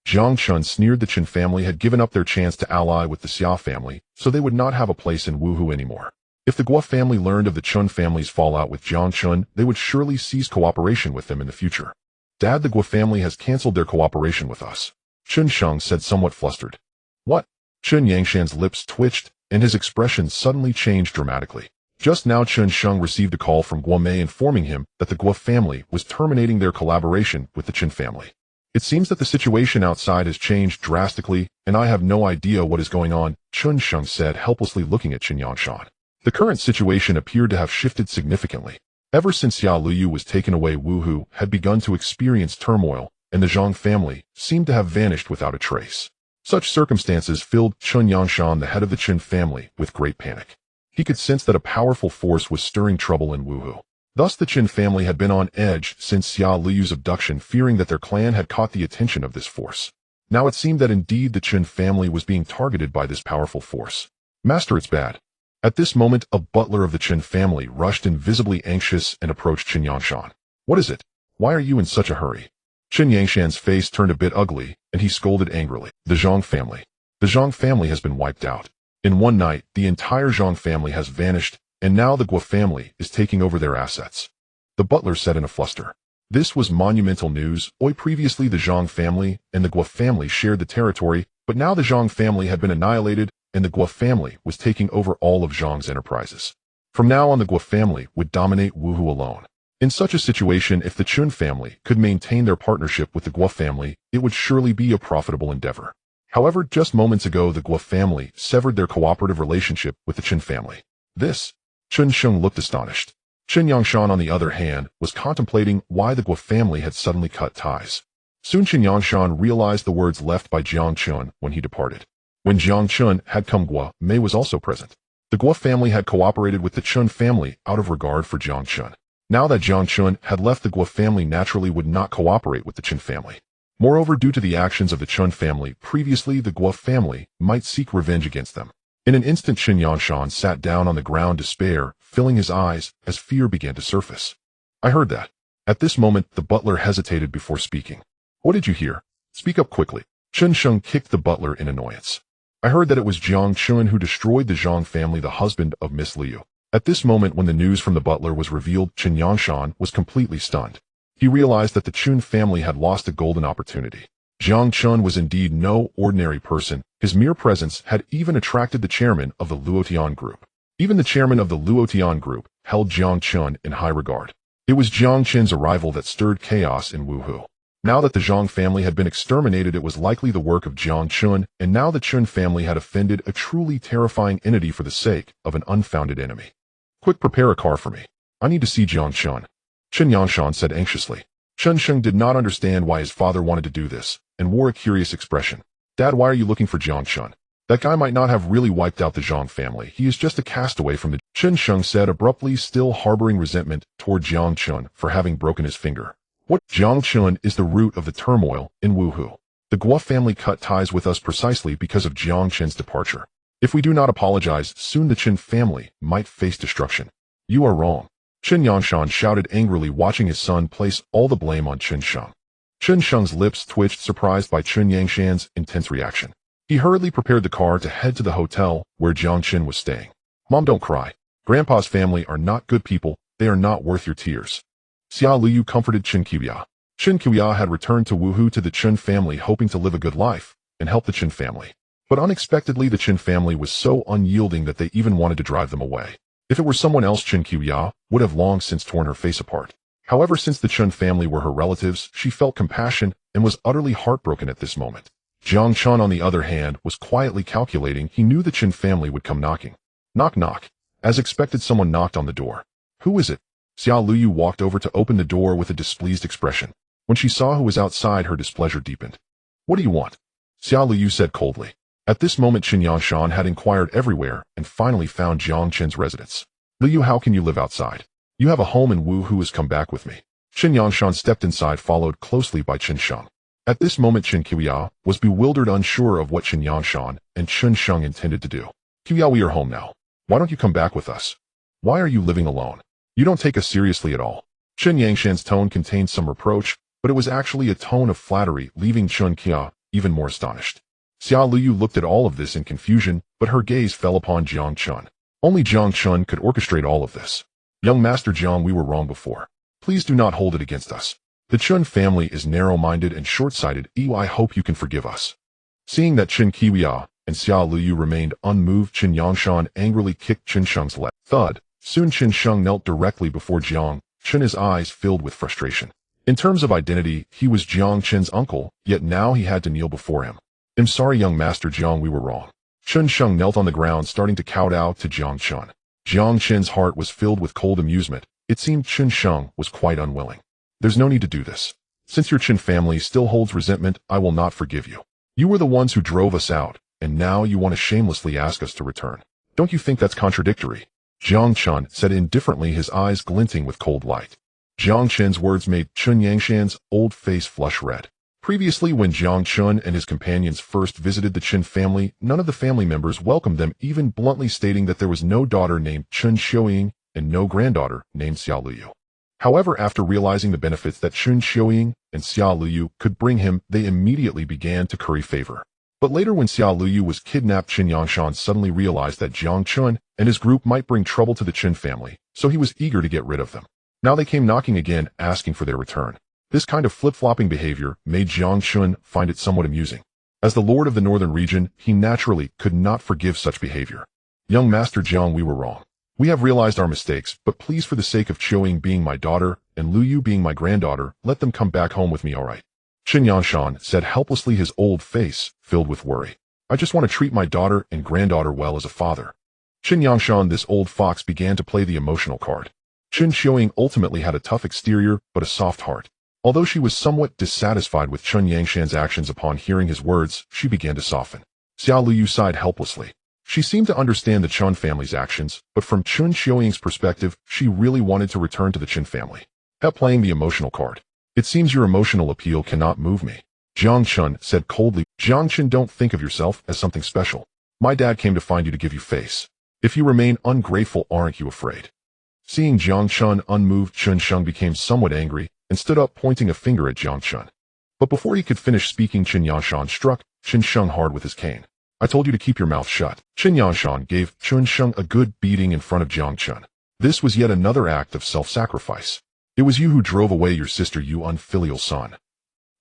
Jiang Chen sneered. The Chen family had given up their chance to ally with the Xia family, so they would not have a place in Wuhu anymore. If the Guo family learned of the Chen family's fallout with Jiang Chen, they would surely cease cooperation with them in the future. Dad, the Guo family has cancelled their cooperation with us. Chen Sheng said, somewhat flustered. What? Chen Yangshan's lips twitched, and his expression suddenly changed dramatically. Just now, Chen Sheng received a call from Guo Mei informing him that the Guo family was terminating their collaboration with the Chen family. It seems that the situation outside has changed drastically, and I have no idea what is going on, Chen Sheng said, helplessly looking at Chen Yangshan. The current situation appeared to have shifted significantly. Ever since Xia Luyu was taken away, Wu Hu had begun to experience turmoil, and the Jiang family seemed to have vanished without a trace. Such circumstances filled Chen Yangshan, the head of the Chen family, with great panic. He could sense that a powerful force was stirring trouble in Wu Hu. Thus the Chen family had been on edge since Xia Liyu's abduction, fearing that their clan had caught the attention of this force. Now it seemed that indeed the Chen family was being targeted by this powerful force. Master, it's bad. At this moment, a butler of the Chen family rushed in, visibly anxious, and approached Chen Yangshan. What is it? Why are you in such a hurry? Chen Yangshan's face turned a bit ugly, and he scolded angrily. The Jiang family. The Jiang family has been wiped out. In one night, the entire Jiang family has vanished, and now the Guo family is taking over their assets. The butler said in a fluster. This was monumental news. Previously the Jiang family and the Guo family shared the territory, but now the Jiang family had been annihilated, and the Guo family was taking over all of Jiang's enterprises. From now on, the Guo family would dominate Wu Hu alone. In such a situation, if the Chen family could maintain their partnership with the Guo family, it would surely be a profitable endeavor. However, just moments ago, the Guo family severed their cooperative relationship with the Chen family. This? Chen Sheng looked astonished. Chen Yangshan, on the other hand, was contemplating why the Guo family had suddenly cut ties. Soon Chen Yangshan realized the words left by Jiang Chen when he departed. When Jiang Chen had come, Guo Mei was also present. The Guo family had cooperated with the Chen family out of regard for Jiang Chen. Now that Jiang Chen had left, the Guo family naturally would not cooperate with the Chen family. Moreover, due to the actions of the Chen family previously, the Guo family might seek revenge against them. In an instant, Chen Yangshan sat down on the ground, despair filling his eyes as fear began to surface. I heard that. At this moment, the butler hesitated before speaking. What did you hear? Speak up quickly. Chen Sheng kicked the butler in annoyance. I heard that it was Jiang Chen who destroyed the Jiang family, the husband of Miss Liu. At this moment, when the news from the butler was revealed, Chen Yangshan was completely stunned. He realized that the Chen family had lost a golden opportunity. Jiang Chen was indeed no ordinary person. His mere presence had even attracted the chairman of the Luotian group. Even the chairman of the Luotian group held Jiang Chen in high regard. It was Jiang Chen's arrival that stirred chaos in Wu Hu. Now that the Jiang family had been exterminated, it was likely the work of Jiang Chen, and now the Chen family had offended a truly terrifying entity for the sake of an unfounded enemy. Quick, prepare a car for me. I need to see Jiang Chen. Chen Yangshan said anxiously. Chen Sheng did not understand why his father wanted to do this, and wore a curious expression. Dad, why are you looking for Jiang Chen? That guy might not have really wiped out the Jiang family. He is just a castaway from the... Chen Sheng said abruptly, still harboring resentment toward Jiang Chen for having broken his finger. What? Jiang Chen is the root of the turmoil in Wu Hu. The Guo family cut ties with us precisely because of Jiang Chen's departure. If we do not apologize, soon the Chen family might face destruction. You are wrong. Chen Yangshan shouted angrily, watching his son place all the blame on Chen Sheng. Chen Sheng's lips twitched, surprised by Chen Yangshan's intense reaction. He hurriedly prepared the car to head to the hotel where Jiang Chen was staying. Mom, don't cry. Grandpa's family are not good people. They are not worth your tears. Xia Liu comforted Chen Qiya. Chen Qiya had returned to Wu Hu to the Chen family, hoping to live a good life and help the Chen family. But unexpectedly, the Chen family was so unyielding that they even wanted to drive them away. If it were someone else, Chen Qiya would have long since torn her face apart. However, since the Chen family were her relatives, she felt compassion and was utterly heartbroken at this moment. Jiang Chen, on the other hand, was quietly calculating. He knew the Chen family would come knocking. Knock, knock. As expected, someone knocked on the door. Who is it? Xia Luyu walked over to open the door with a displeased expression. When she saw who was outside, her displeasure deepened. What do you want? Xia Luyu said coldly. At this moment, Chen Yangshan had inquired everywhere and finally found Jiang Chen's residence. Liu, how can you live outside? You have a home in Wu Hu. Has come back with me. Chen Yangshan stepped inside, followed closely by Chen Sheng. At this moment, Chen Qiya was bewildered, unsure of what Chen Yangshan and Chen Sheng intended to do. Qiya, we are home now. Why don't you come back with us? Why are you living alone? You don't take us seriously at all. Chen Yangshan's tone contained some reproach, but it was actually a tone of flattery, leaving Chen Qiya even more astonished. Xia Liu looked at all of this in confusion, but her gaze fell upon Jiang Chen. Only Jiang Chen could orchestrate all of this. Young Master Jiang, we were wrong before. Please do not hold it against us. The Chen family is narrow-minded and short-sighted. I hope you can forgive us. Seeing that Chen Qiya and Xia Liu remained unmoved, Chen Yangshan angrily kicked Chen Sheng's leg. Thud. Soon Chen Sheng knelt directly before Jiang Chen, his eyes filled with frustration. In terms of identity, he was Jiang Chen's uncle, yet now he had to kneel before him. I'm sorry, young Master Jiang, we were wrong. Chen Sheng knelt on the ground, starting to kowtow to Jiang Chen. Jiang Chen's heart was filled with cold amusement. It seemed Chen Sheng was quite unwilling. There's no need to do this. Since your Chen family still holds resentment, I will not forgive you. You were the ones who drove us out, and now you want to shamelessly ask us to return. Don't you think that's contradictory? Jiang Chen said indifferently, his eyes glinting with cold light. Jiang Chen's words made Chen Yangshan's old face flush red. Previously, when Jiang Chen and his companions first visited the Chen family, none of the family members welcomed them, even bluntly stating that there was no daughter named Chen Xiuying and no granddaughter named Xia Luyu. However, after realizing the benefits that Chen Xiuying and Xia Luyu could bring him, they immediately began to curry favor. But later, when Xia Luyu was kidnapped, Chen Yangshan suddenly realized that Jiang Chen and his group might bring trouble to the Chen family, so he was eager to get rid of them. Now they came knocking again, asking for their return. This kind of flip-flopping behavior made Jiang Chen find it somewhat amusing. As the lord of the northern region, he naturally could not forgive such behavior. Young Master Jiang, we were wrong. We have realized our mistakes, but please, for the sake of Qiuying being my daughter and Luyu being my granddaughter, let them come back home with me, all right? Chen Yangshan said helplessly, his old face filled with worry. I just want to treat my daughter and granddaughter well as a father. Chen Yangshan, this old fox, began to play the emotional card. Chen Qiuying ultimately had a tough exterior, but a soft heart. Although she was somewhat dissatisfied with Chen Yangshan's actions, upon hearing his words, she began to soften. Xia Luyu sighed helplessly. She seemed to understand the Chen family's actions, but from Chen Qiuying's perspective, she really wanted to return to the Chen family. Kept playing the emotional card. It seems your emotional appeal cannot move me. Jiang Chen said coldly. Jiang Chen, don't think of yourself as something special. My dad came to find you to give you face. If you remain ungrateful, aren't you afraid? Seeing Jiang Chen unmoved, Chen Sheng became somewhat angry and stood up, pointing a finger at Jiang Chen. But before he could finish speaking, Chen Yangshan struck Chen Sheng hard with his cane. I told you to keep your mouth shut. Chen Yangshan gave Chen Sheng a good beating in front of Jiang Chen. This was yet another act of self-sacrifice. It was you who drove away your sister, you unfilial son.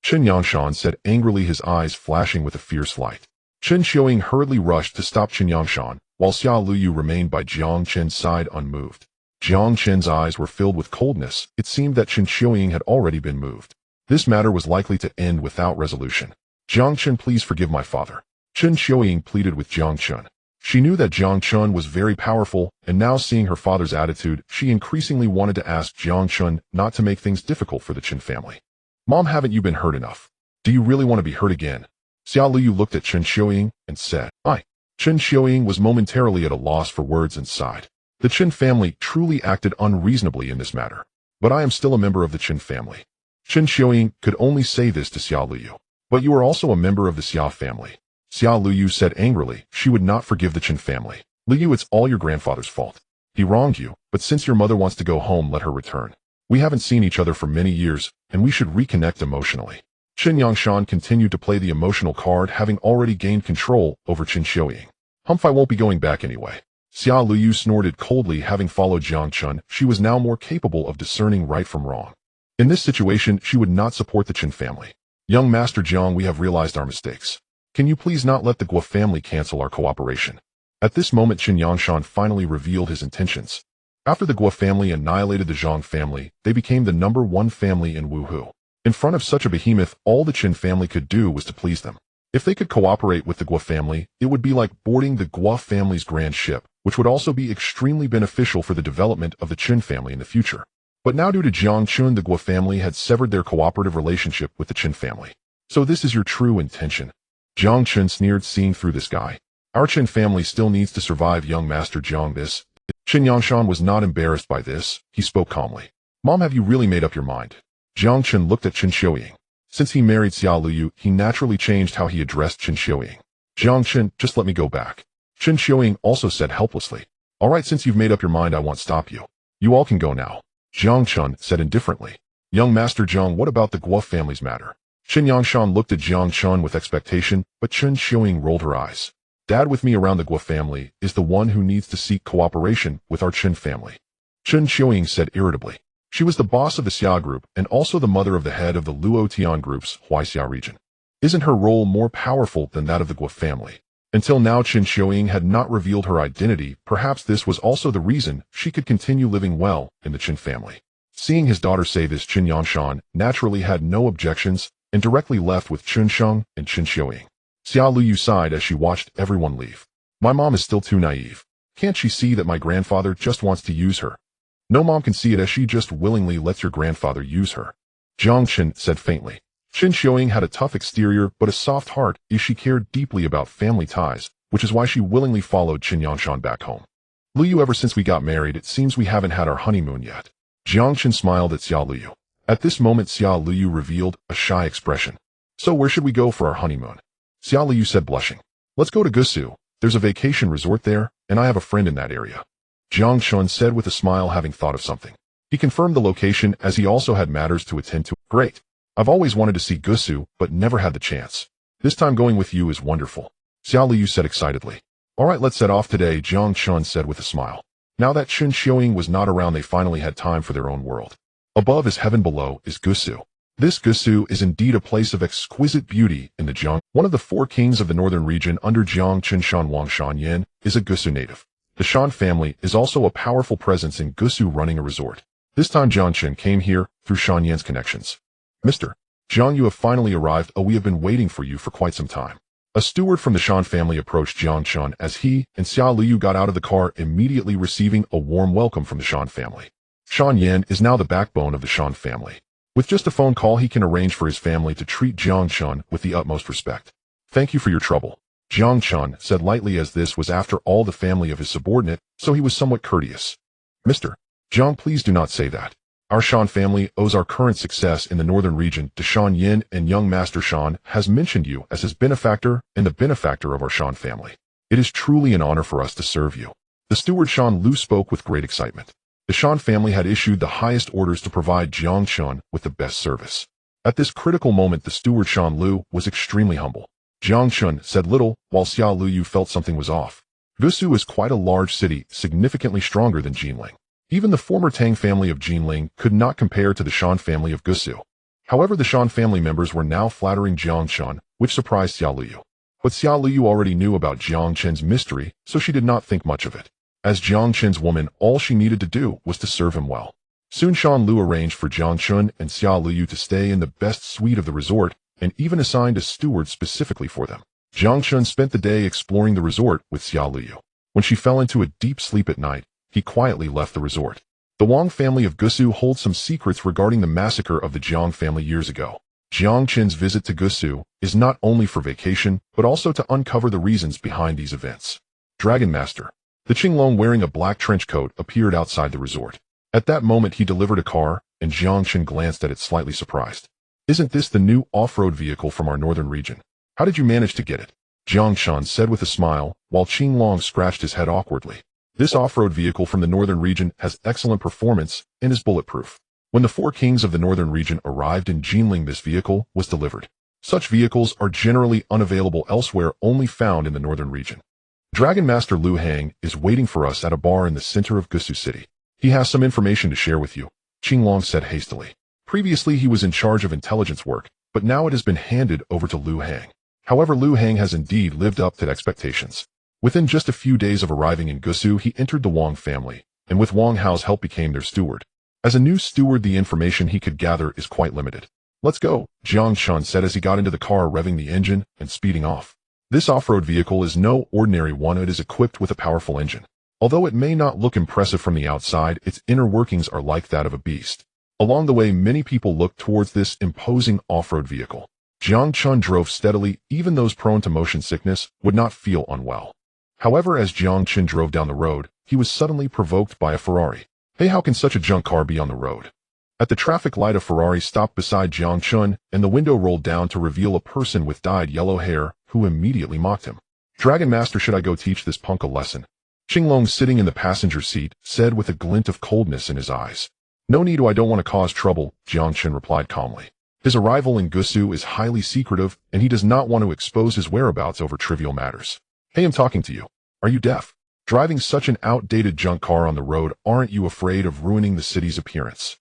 Chen Yangshan said angrily, his eyes flashing with a fierce light. Chen Qiuying hurriedly rushed to stop Chen Yangshan, while Xia Luyu remained by Jiang Chen's side unmoved. Jiang Chen's eyes were filled with coldness. It seemed that Chen Qiuying had already been moved. This matter was likely to end without resolution. Jiang Chen, please forgive my father. Chen Qiuying pleaded with Jiang Chen. She knew that Jiang Chen was very powerful, and now seeing her father's attitude, she increasingly wanted to ask Jiang Chen not to make things difficult for the Chen family. Mom, haven't you been hurt enough? Do you really want to be hurt again? Xia Luyu looked at Chen Qiuying and said, I. Chen Qiuying was momentarily at a loss for words and sighed. The Chen family truly acted unreasonably in this matter. But I am still a member of the Chen family. Chen Qiuying could only say this to Xia Luyu. But you are also a member of the Xia family. Xia Luyu said angrily. She would not forgive the Chen family. Luyu, it's all your grandfather's fault. He wronged you, but since your mother wants to go home, let her return. We haven't seen each other for many years, and we should reconnect emotionally. Chen Yangshan continued to play the emotional card, having already gained control over Chen Qiuying. Humph, I won't be going back anyway. Xia Luyu snorted coldly, having followed Jiang Chen. She was now more capable of discerning right from wrong. In this situation, she would not support the Chen family. Young Master Jiang, we have realized our mistakes. Can you please not let the Guo family cancel our cooperation? At this moment, Chen Yangshan finally revealed his intentions. After the Guo family annihilated the Zhang family, they became the #1 family in Wuhu. In front of such a behemoth, all the Chen family could do was to please them. If they could cooperate with the Guo family, it would be like boarding the Guo family's grand ship, which would also be extremely beneficial for the development of the Chen family in the future. But now, due to Jiang Chen, the Guo family had severed their cooperative relationship with the Chen family. So this is your true intention? Jiang Chen sneered, seeing through this guy. Our Chen family still needs to survive, young Master Jiang. This. Chen Yangshan was not embarrassed by this. He spoke calmly. Mom, have you really made up your mind? Jiang Chen looked at Chen Qiuying. Since he married Xia Luyu, he naturally changed how he addressed Chen Qiuying. Jiang Chen, just let me go back. Chen Qiuying also said helplessly. All right, since you've made up your mind, I won't stop you. You all can go now. Jiang Chen said indifferently. Young Master Jiang, what about the Guo family's matter? Chen Yangshan looked at Jiang Chen with expectation, but Chen Qiuying rolled her eyes. Dad with me around the Guo family is the one who needs to seek cooperation with our Chen family. Chen Qiuying said irritably. She was the boss of the Xia group and also the mother of the head of the Luo Tian group's Huaixia region. Isn't her role more powerful than that of the Guo family? Until now, Chen Qiuying had not revealed her identity. Perhaps this was also the reason she could continue living well in the Chen family. Seeing his daughter say this, Chen Yangshan naturally had no objections and directly left with Chen Sheng and Chen Qiuying. Xia Luyu sighed as she watched everyone leave. My mom is still too naive. Can't she see that my grandfather just wants to use her? No mom can see it as she just willingly lets your grandfather use her. Jiang Chen said faintly. Chen Xiaoying had a tough exterior but a soft heart as she cared deeply about family ties, which is why she willingly followed Chen Yangshan back home. Luyu, ever since we got married, it seems we haven't had our honeymoon yet. Jiang Chen smiled at Xia Luyu. At this moment, Xia Luyu revealed a shy expression. So where should we go for our honeymoon? Xia Luyu said, blushing. Let's go to Gusu. There's a vacation resort there, and I have a friend in that area. Jiang Chen said with a smile, having thought of something. He confirmed the location as he also had matters to attend to. Great. I've always wanted to see Gusu, but never had the chance. This time going with you is wonderful. Xia Luyu said excitedly. All right, let's set off today, Jiang Chen said with a smile. Now that Chen Xiaoying was not around, they finally had time for their own world. Above is heaven, below is Gusu. This Gusu is indeed a place of exquisite beauty in the Jiang. One of the 4 kings of the northern region under Jiang Chen, Shan Wang Shan Yin, is a Gusu native. The Shan family is also a powerful presence in Gusu, running a resort. This time Jiang Chen came here through Shan Yin's connections. Mr. Jiang, you have finally arrived. Oh, we have been waiting for you for quite some time. A steward from the Shan family approached Jiang Chen as he and Xia Luyu got out of the car, immediately receiving a warm welcome from the Shan family. Shan Yin is now the backbone of the Shan family. With just a phone call, he can arrange for his family to treat Jiang Chen with the utmost respect. Thank you for your trouble, Jiang Chen said lightly, as this was after all the family of his subordinate, so he was somewhat courteous. Mr. Jiang, please do not say that. Our Shan family owes our current success in the northern region to Shan Yin, and young Master Shan has mentioned you as his benefactor and the benefactor of our Shan family. It is truly an honor for us to serve you. The steward Shan Lu spoke with great excitement. The Shan family had issued the highest orders to provide Jiang Chen with the best service. At this critical moment, the steward Shan Lu was extremely humble. Jiang Chen said little, while Xia Luyu felt something was off. Gusu is quite a large city, significantly stronger than Jinling. Even the former Tang family of Jinling could not compare to the Shan family of Gusu. However, the Shan family members were now flattering Jiang Chen, which surprised Xia Luyu. But Xia Luyu already knew about Jiang Chen's mystery, so she did not think much of it. As Jiang Chen's woman, all she needed to do was to serve him well. Soon Shan Lu arranged for Jiang Chen and Xia Luyu to stay in the best suite of the resort, and even assigned a steward specifically for them. Jiang Chen spent the day exploring the resort with Xia Luyu. When she fell into a deep sleep at night, he quietly left the resort. The Wang family of Gusu holds some secrets regarding the massacre of the Jiang family years ago. Jiang Chen's visit to Gusu is not only for vacation, but also to uncover the reasons behind these events. Dragon Master. The Qinglong, wearing a black trench coat, appeared outside the resort. At that moment he delivered a car, and Jiang Chen glanced at it, slightly surprised. Isn't this the new off-road vehicle from our northern region? How did you manage to get it? Jiang Chen said with a smile, while Qinglong scratched his head awkwardly. This off-road vehicle from the northern region has excellent performance and is bulletproof. When the 4 kings of the northern region arrived in Jinling, this vehicle was delivered. Such vehicles are generally unavailable elsewhere, only found in the northern region. Dragon Master Lu Hang is waiting for us at a bar in the center of Gusu City. He has some information to share with you, Qinglong said hastily. Previously he was in charge of intelligence work, but now it has been handed over to Lu Hang. However, Lu Hang has indeed lived up to expectations. Within just a few days of arriving in Gusu, he entered the Wang family, and with Wang Hao's help became their steward. As a new steward, the information he could gather is quite limited. Let's go, Jiang Chen said as he got into the car, revving the engine and speeding off. This off-road vehicle is no ordinary one. It is equipped with a powerful engine. Although it may not look impressive from the outside, its inner workings are like that of a beast. Along the way, many people looked towards this imposing off-road vehicle. Jiang Chen drove steadily. Even those prone to motion sickness would not feel unwell. However, as Jiang Chen drove down the road, he was suddenly provoked by a Ferrari. Hey, how can such a junk car be on the road? At the traffic light, a Ferrari stopped beside Jiang Chen, and the window rolled down to reveal a person with dyed yellow hair, who immediately mocked him. Dragon Master, should I go teach this punk a lesson? Qinglong, sitting in the passenger seat, said with a glint of coldness in his eyes. No need to, I don't want to cause trouble, Jiang Chen replied calmly. His arrival in Gusu is highly secretive, and he does not want to expose his whereabouts over trivial matters. Hey, I'm talking to you. Are you deaf? Driving such an outdated junk car on the road, aren't you afraid of ruining the city's appearance?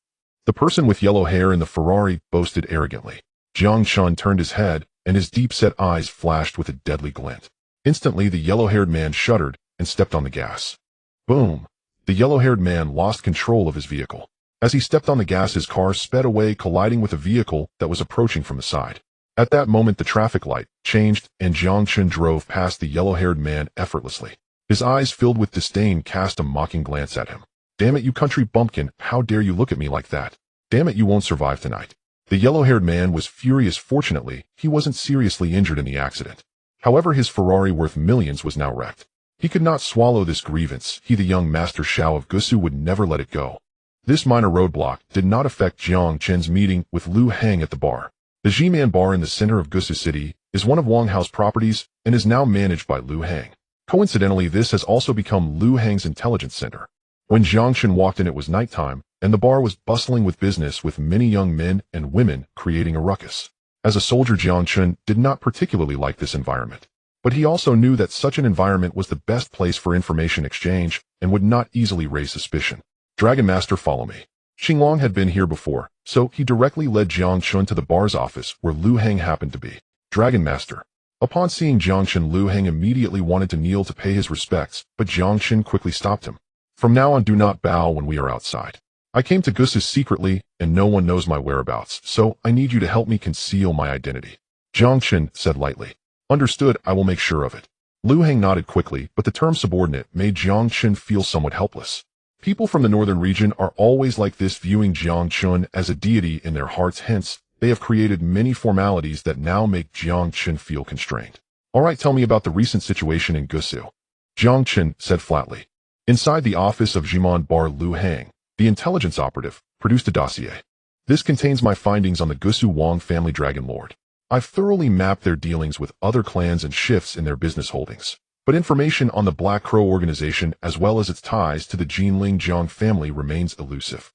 The person with yellow hair in the Ferrari boasted arrogantly. Jiang Chen turned his head, and his deep-set eyes flashed with a deadly glint. Instantly, the yellow-haired man shuddered and stepped on the gas. Boom! The yellow-haired man lost control of his vehicle. As he stepped on the gas, his car sped away, colliding with a vehicle that was approaching from the side. At that moment, the traffic light changed, and Jiang Chen drove past the yellow-haired man effortlessly. His eyes filled with disdain cast a mocking glance at him. "Damn it, you country bumpkin, how dare you look at me like that? Damn it, you won't survive tonight." The yellow-haired man was furious. Fortunately, he wasn't seriously injured in the accident. However, his Ferrari worth millions was now wrecked. He could not swallow this grievance. He, the young master Shao of Gusu, would never let it go. This minor roadblock did not affect Jiang Chen's meeting with Lu Hang at the bar. The G-Man bar in the center of Gusu City is one of Wang Hao's properties and is now managed by Lu Hang. Coincidentally, this has also become Lu Hang's intelligence center. When Jiang Chen walked in, it was nighttime, and the bar was bustling with business, with many young men and women creating a ruckus. As a soldier, Jiang Chen did not particularly like this environment. But he also knew that such an environment was the best place for information exchange and would not easily raise suspicion. "Dragon Master, follow me." Qinglong had been here before, so he directly led Jiang Chen to the bar's office where Lu Hang happened to be. "Dragon Master." Upon seeing Jiang Chen, Lu Hang immediately wanted to kneel to pay his respects, but Jiang Chen quickly stopped him. "From now on, do not bow when we are outside. I came to Gusu secretly, and no one knows my whereabouts, so I need you to help me conceal my identity." Jiang Chen said lightly. "Understood, I will make sure of it." Lu Hang nodded quickly, but the term subordinate made Jiang Chen feel somewhat helpless. People from the northern region are always like this, viewing Jiang Chen as a deity in their hearts. Hence, they have created many formalities that now make Jiang Chen feel constrained. "All right, tell me about the recent situation in Gusu." Jiang Chen said flatly. Inside the office of Jiman Bar, Lu Hang, the intelligence operative, produced a dossier. "This contains my findings on the Gusu Wang family Dragon Lord. I've thoroughly mapped their dealings with other clans and shifts in their business holdings. But information on the Black Crow organization as well as its ties to the Jinling Jiang family remains elusive."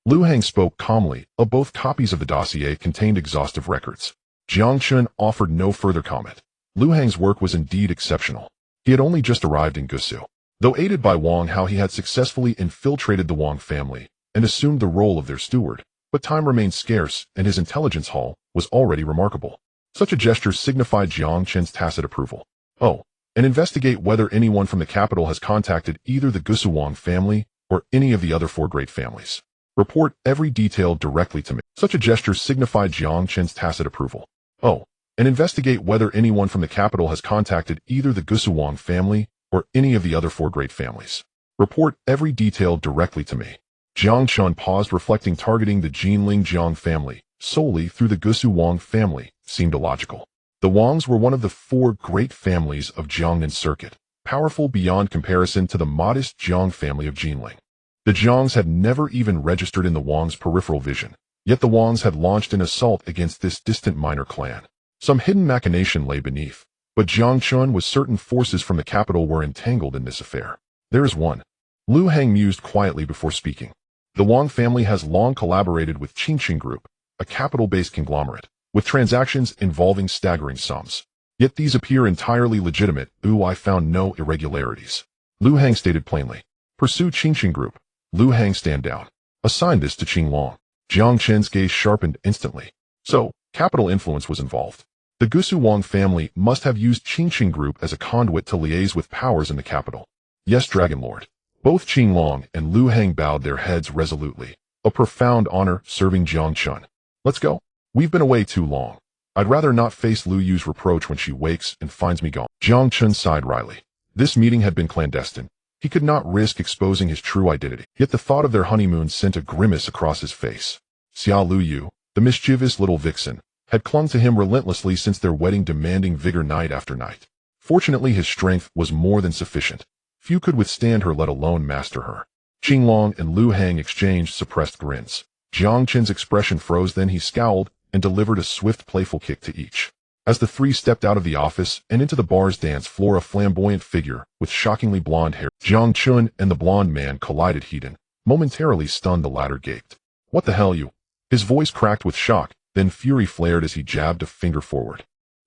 Lu Hang spoke calmly. Both copies of the dossier contained exhaustive records. Jiang Chen offered no further comment. Lu Hang's work was indeed exceptional. He had only just arrived in Gusu. Though aided by Wang Hao, he had successfully infiltrated the Wang family and assumed the role of their steward. But time remained scarce, and his intelligence haul was already remarkable. Such a gesture signified Jiang Chen's tacit approval. "Oh, and investigate whether anyone from the capital has contacted either the Gusu Wang family or any of the other 4 great families. Report every detail directly to me." Such a gesture signified Jiang Chen's tacit approval. "Oh, and investigate whether anyone from the capital has contacted either the Gusu Wang family or any of the other 4 great families. Report every detail directly to me." Jiang Chen paused, reflecting. Targeting the Jinling Jiang family solely through the Gusu Wang family seemed illogical. The Wangs were one of the 4 great families of Jiangnan Circuit, powerful beyond comparison to the modest Jiang family of Jinling. The Jiangs had never even registered in the Wang's peripheral vision, yet the Wangs had launched an assault against this distant minor clan. Some hidden machination lay beneath, but Jiang Chen was certain forces from the capital were entangled in this affair. "There is one." Lu Hang mused quietly before speaking. "The Wang family has long collaborated with Qingqing Group, a capital-based conglomerate, with transactions involving staggering sums. Yet these appear entirely legitimate. I found no irregularities." Lu Hang stated plainly. "Pursue Qingqing Group." Lu Hang, stand down. "Assign this to Qinglong." Jiang Chen's gaze sharpened instantly. So, capital influence was involved. The Gusu Wang family must have used Qingqing Group as a conduit to liaise with powers in the capital. "Yes, Dragon Lord." Both Qinglong and Lu Hang bowed their heads resolutely. A profound honor serving Jiang Chen. "Let's go. We've been away too long. I'd rather not face Lu Yu's reproach when she wakes and finds me gone." Jiang Chen sighed wryly. This meeting had been clandestine. He could not risk exposing his true identity. Yet the thought of their honeymoon sent a grimace across his face. Xiao Lu Yu, the mischievous little vixen, had clung to him relentlessly since their wedding, demanding vigor night after night. Fortunately, his strength was more than sufficient. Few could withstand her, let alone master her. Qinglong and Lu Hang exchanged suppressed grins. Jiang Chen's expression froze, then he scowled and delivered a swift, playful kick to each. As the 3 stepped out of the office and into the bar's dance floor, a flamboyant figure with shockingly blonde hair, Jiang Chen, and the blonde man collided. Heaton, momentarily stunned, the latter gaped. "What the hell, you?" His voice cracked with shock, then fury flared as he jabbed a finger forward.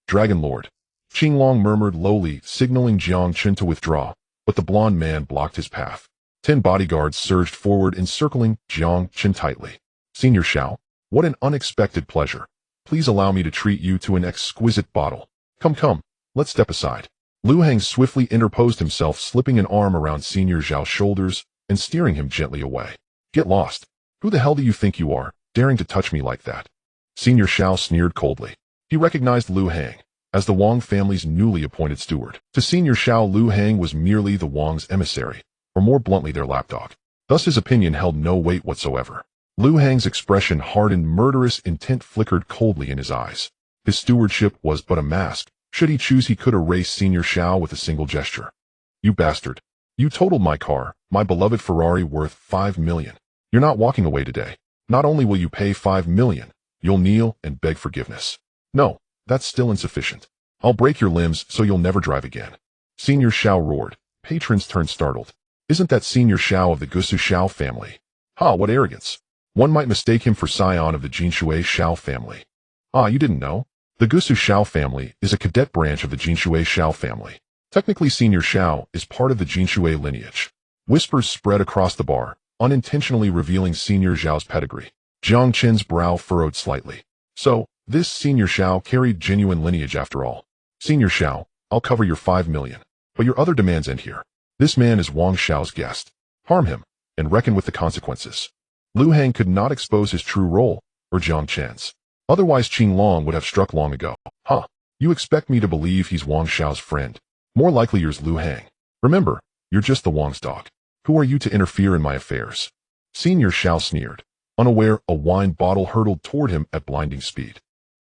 "Dragon Lord." Qinglong murmured lowly, signaling Jiang Chen to withdraw, but the blonde man blocked his path. 10 bodyguards surged forward, encircling Jiang Chen tightly. "Senior Shao, what an unexpected pleasure. Please allow me to treat you to an exquisite bottle. Come, let's step aside." Lu Hang swiftly interposed himself, slipping an arm around Senior Zhao's shoulders and steering him gently away. "Get lost. Who the hell do you think you are, daring to touch me like that?" Senior Zhao sneered coldly. He recognized Lu Hang. as the Wang family's newly appointed steward. To Senior Xiao, Lu Hang was merely the Wang's emissary, or more bluntly their lapdog. Thus his opinion held no weight whatsoever. Lu Hang's expression hardened, murderous intent flickered coldly in his eyes. His stewardship was but a mask. Should he choose, he could erase Senior Xiao with a single gesture. You bastard. You totaled my car, my beloved Ferrari worth 5 million. You're not walking away today. Not only will you pay 5 million, you'll kneel and beg forgiveness. No, that's still insufficient. I'll break your limbs so you'll never drive again. Senior Xiao roared. Patrons turned startled. Isn't that Senior Xiao of the Gusu Xiao family? Ha, what arrogance. One might mistake him for scion of the Jinshui Xiao family. Ah, you didn't know? The Gusu Xiao family is a cadet branch of the Jinshui Xiao family. Technically, Senior Xiao is part of the Jinshui lineage. Whispers spread across the bar, unintentionally revealing Senior Xiao's pedigree. Jiang Chen's brow furrowed slightly. So, this Senior Xiao carried genuine lineage after all. Senior Xiao, I'll cover your 5 million. But your other demands end here. This man is Wang Xiao's guest. Harm him, and reckon with the consequences. Lu Hang could not expose his true role, or Jiang Chen's. Otherwise Qing Long would have struck long ago. Huh, you expect me to believe he's Wang Xiao's friend? More likely yours, Lu Hang. Remember, you're just the Wang's dog. Who are you to interfere in my affairs? Senior Xiao sneered. Unaware, a wine bottle hurtled toward him at blinding speed.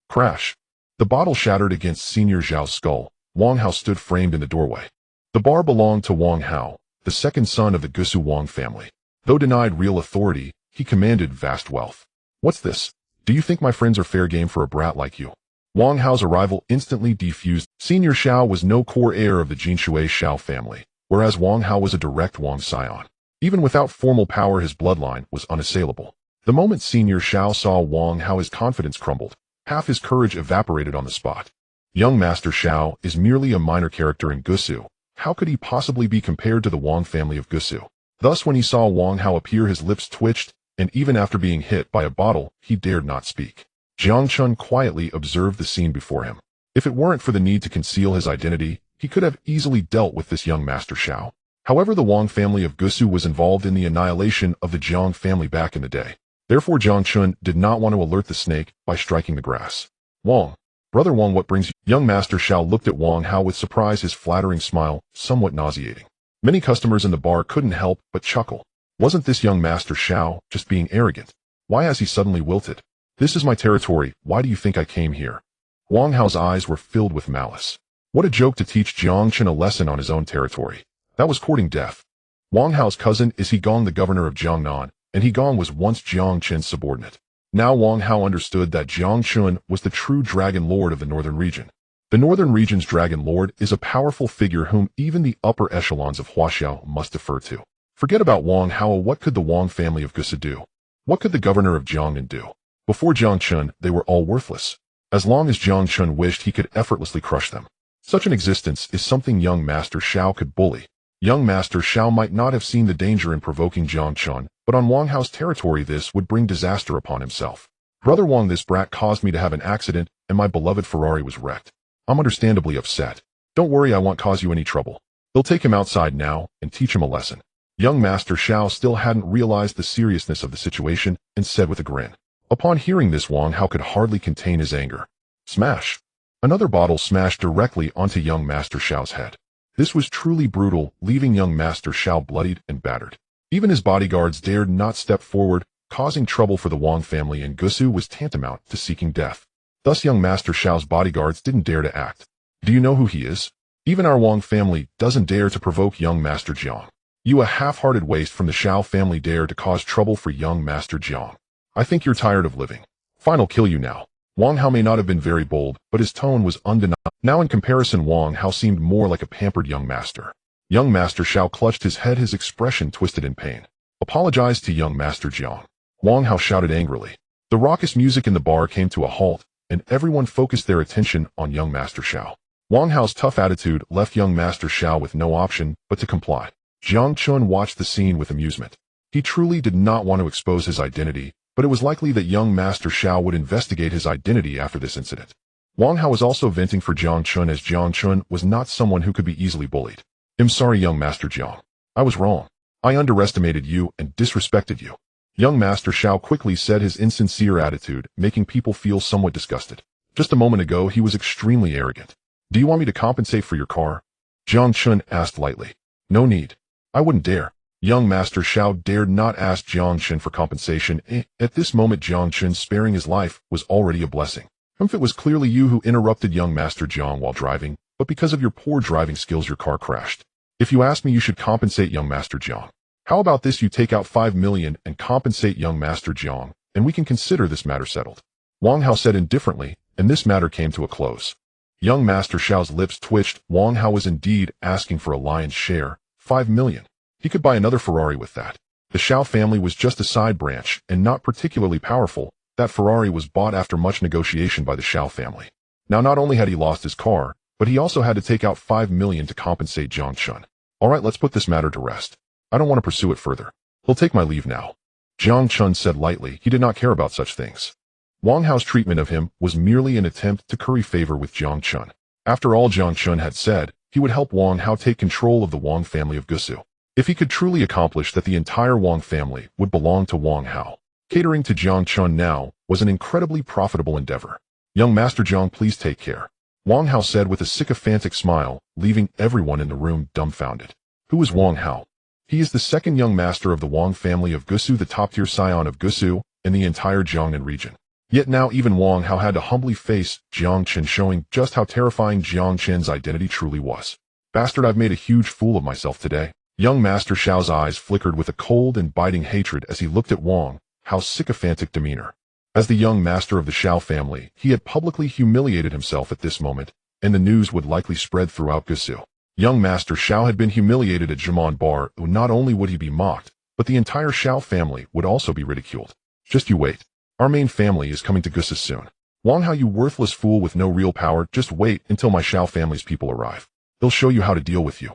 Crash. The bottle shattered against Senior Xiao's skull. Wang Hao stood framed in the doorway. The bar belonged to Wang Hao, the second son of the Gusu Wang family. Though denied real authority, he commanded vast wealth. What's this? Do you think my friends are fair game for a brat like you? Wang Hao's arrival instantly defused. Senior Xiao was no core heir of the Jinshui Xiao family, whereas Wang Hao was a direct Wang scion. Even without formal power, his bloodline was unassailable. The moment Senior Xiao saw Wang Hao, his confidence crumbled. Half his courage evaporated on the spot. Young Master Xiao is merely a minor character in Gusu. How could he possibly be compared to the Wang family of Gusu? Thus, when he saw Wang Hao appear, his lips twitched, and even after being hit by a bottle, he dared not speak. Jiang Chen quietly observed the scene before him. If it weren't for the need to conceal his identity, he could have easily dealt with this young Master Xiao. However, the Wang family of Gusu was involved in the annihilation of the Jiang family back in the day. Therefore, Jiang Chen did not want to alert the snake by striking the grass. Wang, brother Wang, what brings you? Young Master Xiao looked at Wang Hao with surprise, his flattering smile somewhat nauseating. Many customers in the bar couldn't help but chuckle. Wasn't this young Master Xiao just being arrogant? Why has he suddenly wilted? This is my territory, why do you think I came here? Wang Hao's eyes were filled with malice. What a joke to teach Jiang Chen a lesson on his own territory. That was courting death. Wang Hao's cousin is He Gong, the governor of Jiangnan, and He Gong was once Jiang Chen's subordinate. Now Wang Hao understood that Jiang Chen was the true dragon lord of the northern region. The northern region's dragon lord is a powerful figure whom even the upper echelons of Huaxiao must defer to. Forget about Wang Hao, what could the Wang family of Gusu do? What could the governor of Jiangnan do? Before Jiang Chen, they were all worthless. As long as Jiang Chen wished, he could effortlessly crush them. Such an existence is something young Master Xiao could bully. Young Master Xiao might not have seen the danger in provoking Jiang Chen, but on Wang Hao's territory this would bring disaster upon himself. Brother Wang, this brat caused me to have an accident, and my beloved Ferrari was wrecked. I'm understandably upset. Don't worry, I won't cause you any trouble. They'll take him outside now, and teach him a lesson. Young Master Xiao still hadn't realized the seriousness of the situation, and said with a grin. Upon hearing this, Wang Hao could hardly contain his anger. Smash! Another bottle smashed directly onto young Master Xiao's head. This was truly brutal, leaving young Master Xiao bloodied and battered. Even his bodyguards dared not step forward, causing trouble for the Wang family, and Gusu was tantamount to seeking death. Thus young Master Xiao's bodyguards didn't dare to act. Do you know who he is? Even our Wang family doesn't dare to provoke young Master Jiang. You, a half-hearted waste from the Xiao family, dare to cause trouble for young Master Jiang. I think you're tired of living. Fine, I'll kill you now. Wang Hao may not have been very bold, but his tone was undeniable. Now in comparison, Wang Hao seemed more like a pampered young master. Young Master Xiao clutched his head, his expression twisted in pain. Apologize to young Master Jiang. Wang Hao shouted angrily. The raucous music in the bar came to a halt, and everyone focused their attention on young Master Xiao. Wang Hao's tough attitude left young Master Xiao with no option but to comply. Jiang Chen watched the scene with amusement. He truly did not want to expose his identity, but it was likely that young Master Xiao would investigate his identity after this incident. Wang Hao was also venting for Jiang Chen, as Jiang Chen was not someone who could be easily bullied. I'm sorry, young Master Jiang. I was wrong. I underestimated you and disrespected you. Young Master Xiao quickly said, his insincere attitude making people feel somewhat disgusted. Just a moment ago, he was extremely arrogant. Do you want me to compensate for your car? Jiang Chen asked lightly. No need. I wouldn't dare. Young Master Xiao dared not ask Jiang Chen for compensation. At this moment, Jiang Chen sparing his life was already a blessing. It was clearly you who interrupted young Master Jiang while driving, but because of your poor driving skills, your car crashed. If you ask me, you should compensate young Master Jiang. How about this? You take out 5 million and compensate young Master Jiang, and we can consider this matter settled. Wang Hao said indifferently, and this matter came to a close. Young Master Xiao's lips twitched. Wang Hao was indeed asking for a lion's share, 5 million. He could buy another Ferrari with that. The Xiao family was just a side branch and not particularly powerful. That Ferrari was bought after much negotiation by the Xiao family. Now not only had he lost his car, but he also had to take out 5 million to compensate Jiang Chen. Alright, let's put this matter to rest. I don't want to pursue it further. He'll take my leave now. Jiang Chen said lightly. He did not care about such things. Wang Hao's treatment of him was merely an attempt to curry favor with Jiang Chen. After all Jiang Chen had said, he would help Wang Hao take control of the Wang family of Gusu. If he could truly accomplish that, the entire Wang family would belong to Wang Hao. Catering to Jiang Chen now was an incredibly profitable endeavor. Young Master Jiang, please take care. Wang Hao said with a sycophantic smile, leaving everyone in the room dumbfounded. Who is Wang Hao? He is the second young master of the Wang family of Gusu, the top-tier scion of Gusu in the entire Jiangnan region. Yet now even Wang Hao had to humbly face Jiang Chen, showing just how terrifying Jiang Chen's identity truly was. Bastard, I've made a huge fool of myself today. Young Master Xiao's eyes flickered with a cold and biting hatred as he looked at Wang Hao's sycophantic demeanor. As the young master of the Xiao family, he had publicly humiliated himself at this moment, and the news would likely spread throughout Gusu. Young Master Xiao had been humiliated at Zheman Bar. Not only would he be mocked, but the entire Xiao family would also be ridiculed. Just you wait. Our main family is coming to Gusu soon. Wang Hao, you worthless fool with no real power, just wait until my Xiao family's people arrive. They'll show you how to deal with you.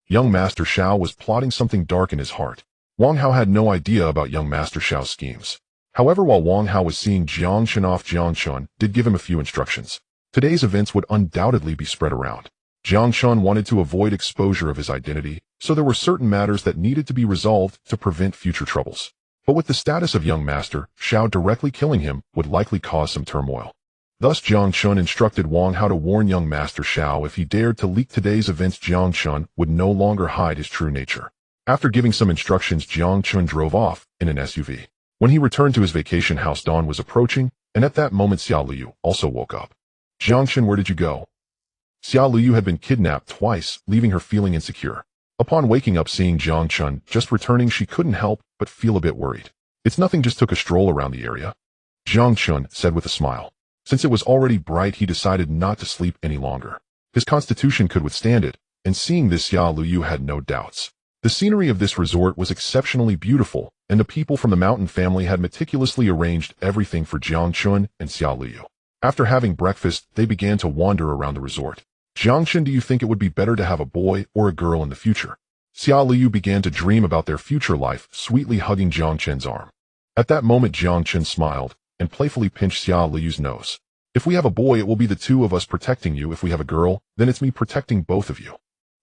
Young Master Xiao was plotting something dark in his heart. Wang Hao had no idea about young Master Xiao's schemes. However, while Wang Hao was seeing Jiang Chen off, Jiang Chen did give him a few instructions. Today's events would undoubtedly be spread around. Jiang Chen wanted to avoid exposure of his identity, so there were certain matters that needed to be resolved to prevent future troubles. But with the status of young Master Xiao, directly killing him would likely cause some turmoil. Thus Jiang Chen instructed Wang Hao to warn young Master Xiao if he dared to leak today's events. Jiang Chen would no longer hide his true nature. After giving some instructions, Jiang Chen drove off in an SUV. When he returned to his vacation house, dawn was approaching, and at that moment Xia Luyu also woke up. Jiang Chen, where did you go? Xia Luyu had been kidnapped twice, leaving her feeling insecure. Upon waking up seeing Jiang Chen just returning, she couldn't help but feel a bit worried. It's nothing, just took a stroll around the area. Jiang Chen said with a smile. Since it was already bright, he decided not to sleep any longer. His constitution could withstand it, and seeing this Xia Luyu had no doubts. The scenery of this resort was exceptionally beautiful, and the people from the mountain family had meticulously arranged everything for Jiang Chen and Xia Luyu. After having breakfast, they began to wander around the resort. Jiang Chen, do you think it would be better to have a boy or a girl in the future? Xia Luyu began to dream about their future life, sweetly hugging Jiang Chen's arm. At that moment Jiang Chen smiled and playfully pinched Xia Luyu's nose. If we have a boy, it will be the two of us protecting you. If we have a girl, then it's me protecting both of you.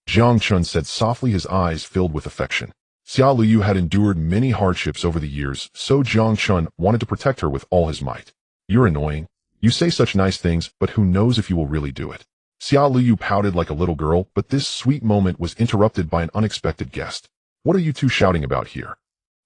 Jiang Chen said softly, his eyes filled with affection. Xia Luyu had endured many hardships over the years, so Jiang Chen wanted to protect her with all his might. You're annoying. You say such nice things, but who knows if you will really do it. Xia Luyu pouted like a little girl, but this sweet moment was interrupted by an unexpected guest. What are you two shouting about here?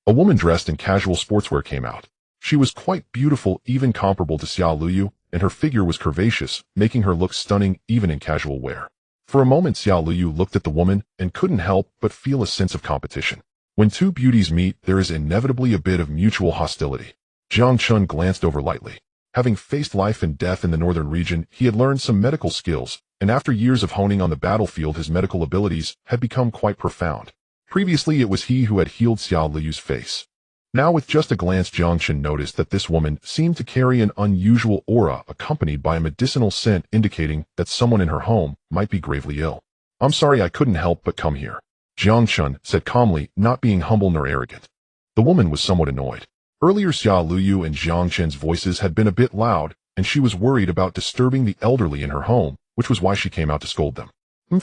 A woman dressed in casual sportswear came out. She was quite beautiful, even comparable to Xia Luyu, and her figure was curvaceous, making her look stunning even in casual wear. For a moment Xia Luyu looked at the woman and couldn't help but feel a sense of competition. When two beauties meet, there is inevitably a bit of mutual hostility. Jiang Chen glanced over lightly. Having faced life and death in the northern region, he had learned some medical skills, and after years of honing on the battlefield, his medical abilities had become quite profound. Previously it was he who had healed Xia Luyu's face. Now with just a glance Jiang Chen noticed that this woman seemed to carry an unusual aura accompanied by a medicinal scent indicating that someone in her home might be gravely ill. I'm sorry, I couldn't help but come here, Jiang Chen said calmly, not being humble nor arrogant. The woman was somewhat annoyed. Earlier Xia Luyu and Jiang Chen's voices had been a bit loud, and she was worried about disturbing the elderly in her home, which was why she came out to scold them.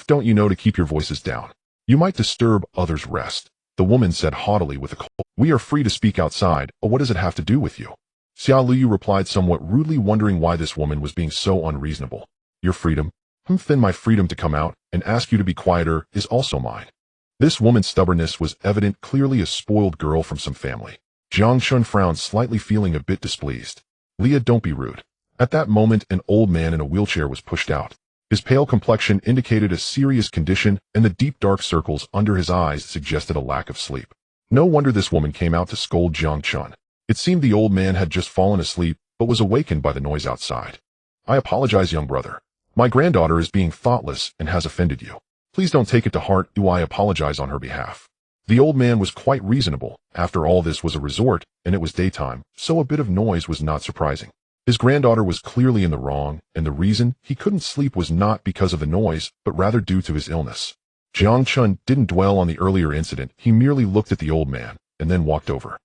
Don't you know to keep your voices down? You might disturb others' rest, the woman said haughtily with a cold. We are free to speak outside, but what does it have to do with you? Xiao Liu replied somewhat rudely, wondering why this woman was being so unreasonable. Your freedom? Then my freedom to come out and ask you to be quieter is also mine. This woman's stubbornness was evident, clearly a spoiled girl from some family. Jiang Chen frowned slightly, feeling a bit displeased. Leah, don't be rude. At that moment, an old man in a wheelchair was pushed out. His pale complexion indicated a serious condition, and the deep dark circles under his eyes suggested a lack of sleep. No wonder this woman came out to scold Jiang Chen. It seemed the old man had just fallen asleep, but was awakened by the noise outside. I apologize, young brother. My granddaughter is being thoughtless and has offended you. Please don't take it to heart. Do I apologize on her behalf? The old man was quite reasonable. After all, this was a resort, and it was daytime, so a bit of noise was not surprising. His granddaughter was clearly in the wrong, and the reason he couldn't sleep was not because of the noise, but rather due to his illness. Jiang Chen didn't dwell on the earlier incident. He merely looked at the old man, and then walked over.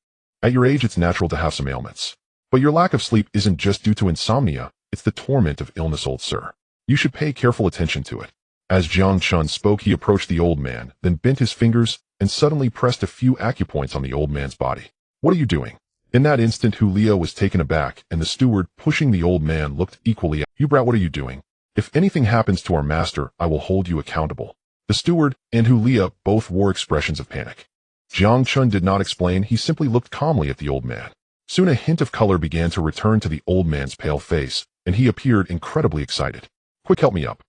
At your age, it's natural to have some ailments. But your lack of sleep isn't just due to insomnia, it's the torment of illness, old sir. You should pay careful attention to it. As Jiang Chen spoke, he approached the old man, then bent his fingers, and suddenly pressed a few acupoints on the old man's body. What are you doing? In that instant, Hulia was taken aback, and the steward pushing the old man looked equally at you. Brat, what are you doing? If anything happens to our master, I will hold you accountable. The steward and Hulia both wore expressions of panic. Jiang Chen did not explain. He simply looked calmly at the old man. Soon a hint of color began to return to the old man's pale face, and he appeared incredibly excited. Quick, help me up.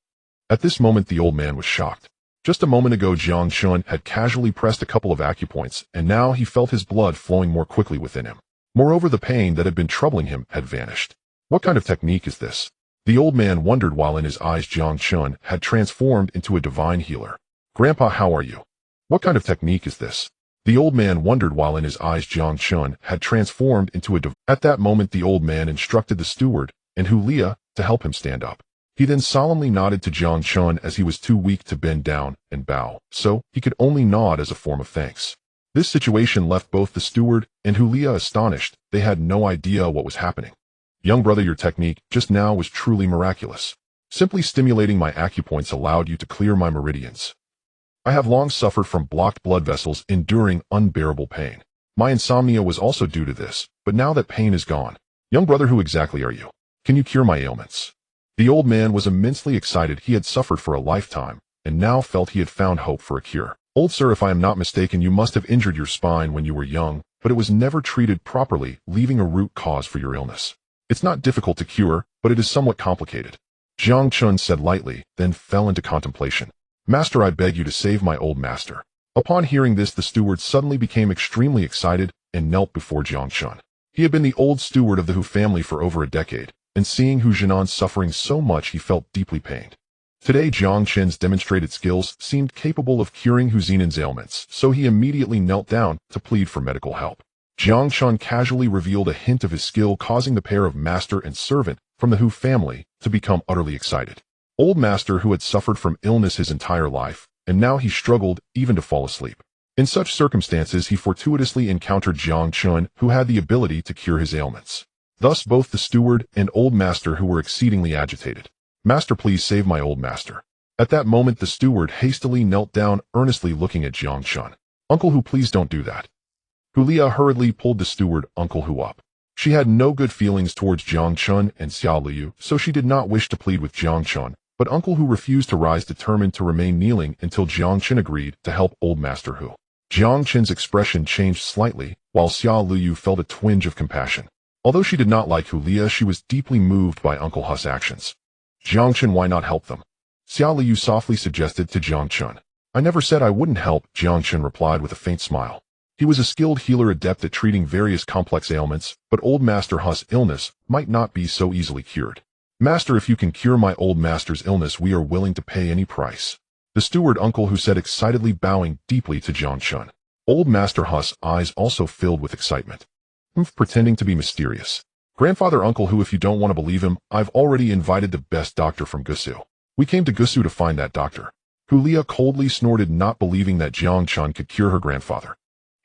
At this moment, the old man was shocked. Just a moment ago, Jiang Chen had casually pressed a couple of acupoints, and now he felt his blood flowing more quickly within him. Moreover, the pain that had been troubling him had vanished. What kind of technique is this? The old man wondered, while in his eyes Jiang Chen had transformed into a divine healer. Grandpa, how are you? What kind of technique is this? The old man wondered, while in his eyes Jiang Chen had transformed into a At that moment, the old man instructed the steward and Hulia to help him stand up. He then solemnly nodded to Jiang Chen, as he was too weak to bend down and bow, so he could only nod as a form of thanks. This situation left both the steward and Hulia astonished. They had no idea what was happening. Young brother, your technique just now was truly miraculous. Simply stimulating my acupoints allowed you to clear my meridians. I have long suffered from blocked blood vessels, enduring unbearable pain. My insomnia was also due to this, but now that pain is gone. Young brother, who exactly are you? Can you cure my ailments? The old man was immensely excited. He had suffered for a lifetime, and now felt he had found hope for a cure. Old sir, if I am not mistaken, you must have injured your spine when you were young, but it was never treated properly, leaving a root cause for your illness. It's not difficult to cure, but it is somewhat complicated. Jiang Chen said lightly, then fell into contemplation. Master, I beg you to save my old master. Upon hearing this, the steward suddenly became extremely excited and knelt before Jiang Chen. He had been the old steward of the Hu family for over a decade, and seeing Hu Jinan suffering so much, he felt deeply pained. Today, Jiang Chen's demonstrated skills seemed capable of curing Hu Zinan's ailments, so he immediately knelt down to plead for medical help. Jiang Chen casually revealed a hint of his skill, causing the pair of master and servant from the Hu family to become utterly excited. Old master, who had suffered from illness his entire life, and now he struggled even to fall asleep. In such circumstances, he fortuitously encountered Jiang Chen, who had the ability to cure his ailments. Thus both the steward and old master, who were exceedingly agitated. Master, please save my old master. At that moment, the steward hastily knelt down, earnestly looking at Jiang Chen. Uncle Hu, please don't do that. Hulia hurriedly pulled the steward, Uncle Hu, up. She had no good feelings towards Jiang Chen and Xiao Liu, so she did not wish to plead with Jiang Chen, but Uncle Hu refused to rise, determined to remain kneeling until Jiang Chen agreed to help old master Hu. Jiang Chen's expression changed slightly, while Xiao Liu felt a twinge of compassion. Although she did not like Hulia, she was deeply moved by Uncle Hu's actions. Jiang Chen, why not help them? Xiao Liu softly suggested to Jiang Chen. I never said I wouldn't help, Jiang Chen replied with a faint smile. He was a skilled healer, adept at treating various complex ailments, but old Master Hu's illness might not be so easily cured. Master, if you can cure my old master's illness, we are willing to pay any price. The steward Uncle Hu said excitedly, bowing deeply to Jiang Chen. Old Master Hu's eyes also filled with excitement. Pretending to be mysterious. Grandfather Uncle Hu, if you don't want to believe him, I've already invited the best doctor from Gusu. We came to Gusu to find that doctor. Hulia coldly snorted, not believing that Jiang Chen could cure her grandfather.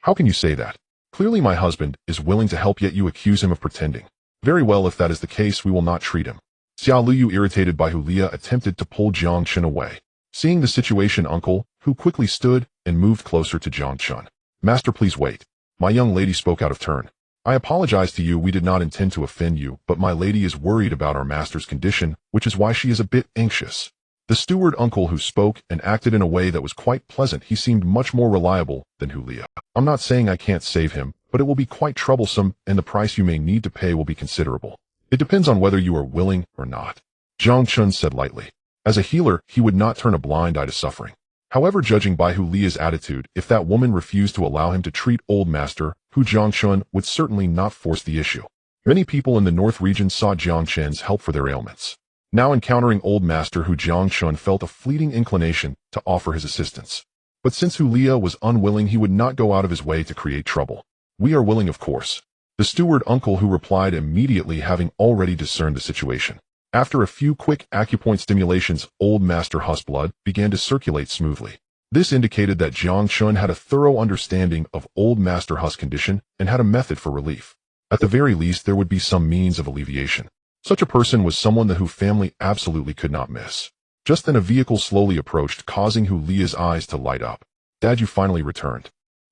How can you say that? Clearly my husband is willing to help, yet you accuse him of pretending. Very well, if that is the case, we will not treat him. Xiao Liu, irritated by Hulia, attempted to pull Jiang Chen away. Seeing the situation, Uncle Hu quickly stood and moved closer to Jiang Chen. Master, please wait. My young lady spoke out of turn. I apologize to you, we did not intend to offend you, but my lady is worried about our master's condition, which is why she is a bit anxious. The steward uncle who spoke and acted in a way that was quite pleasant, he seemed much more reliable than Hulia. I'm not saying I can't save him, but it will be quite troublesome, and the price you may need to pay will be considerable. It depends on whether you are willing or not. Jiang Chen said lightly. As a healer, he would not turn a blind eye to suffering. However, judging by Hulia's attitude, if that woman refused to allow him to treat old master, Jiang Chen would certainly not force the issue. Many people in the north region sought Jiang Chen's help for their ailments. Now encountering old master Jiang Chen felt a fleeting inclination to offer his assistance. But since Hulia was unwilling, he would not go out of his way to create trouble. We are willing, of course. The steward uncle who replied immediately, having already discerned the situation. After a few quick acupoint stimulations, old master Hu's blood began to circulate smoothly. This indicated that Jiang Chen had a thorough understanding of old master Hu's condition and had a method for relief. At the very least, there would be some means of alleviation. Such a person was someone the Hu family absolutely could not miss. Just then a vehicle slowly approached, causing Hulia's eyes to light up. Dad, you finally returned.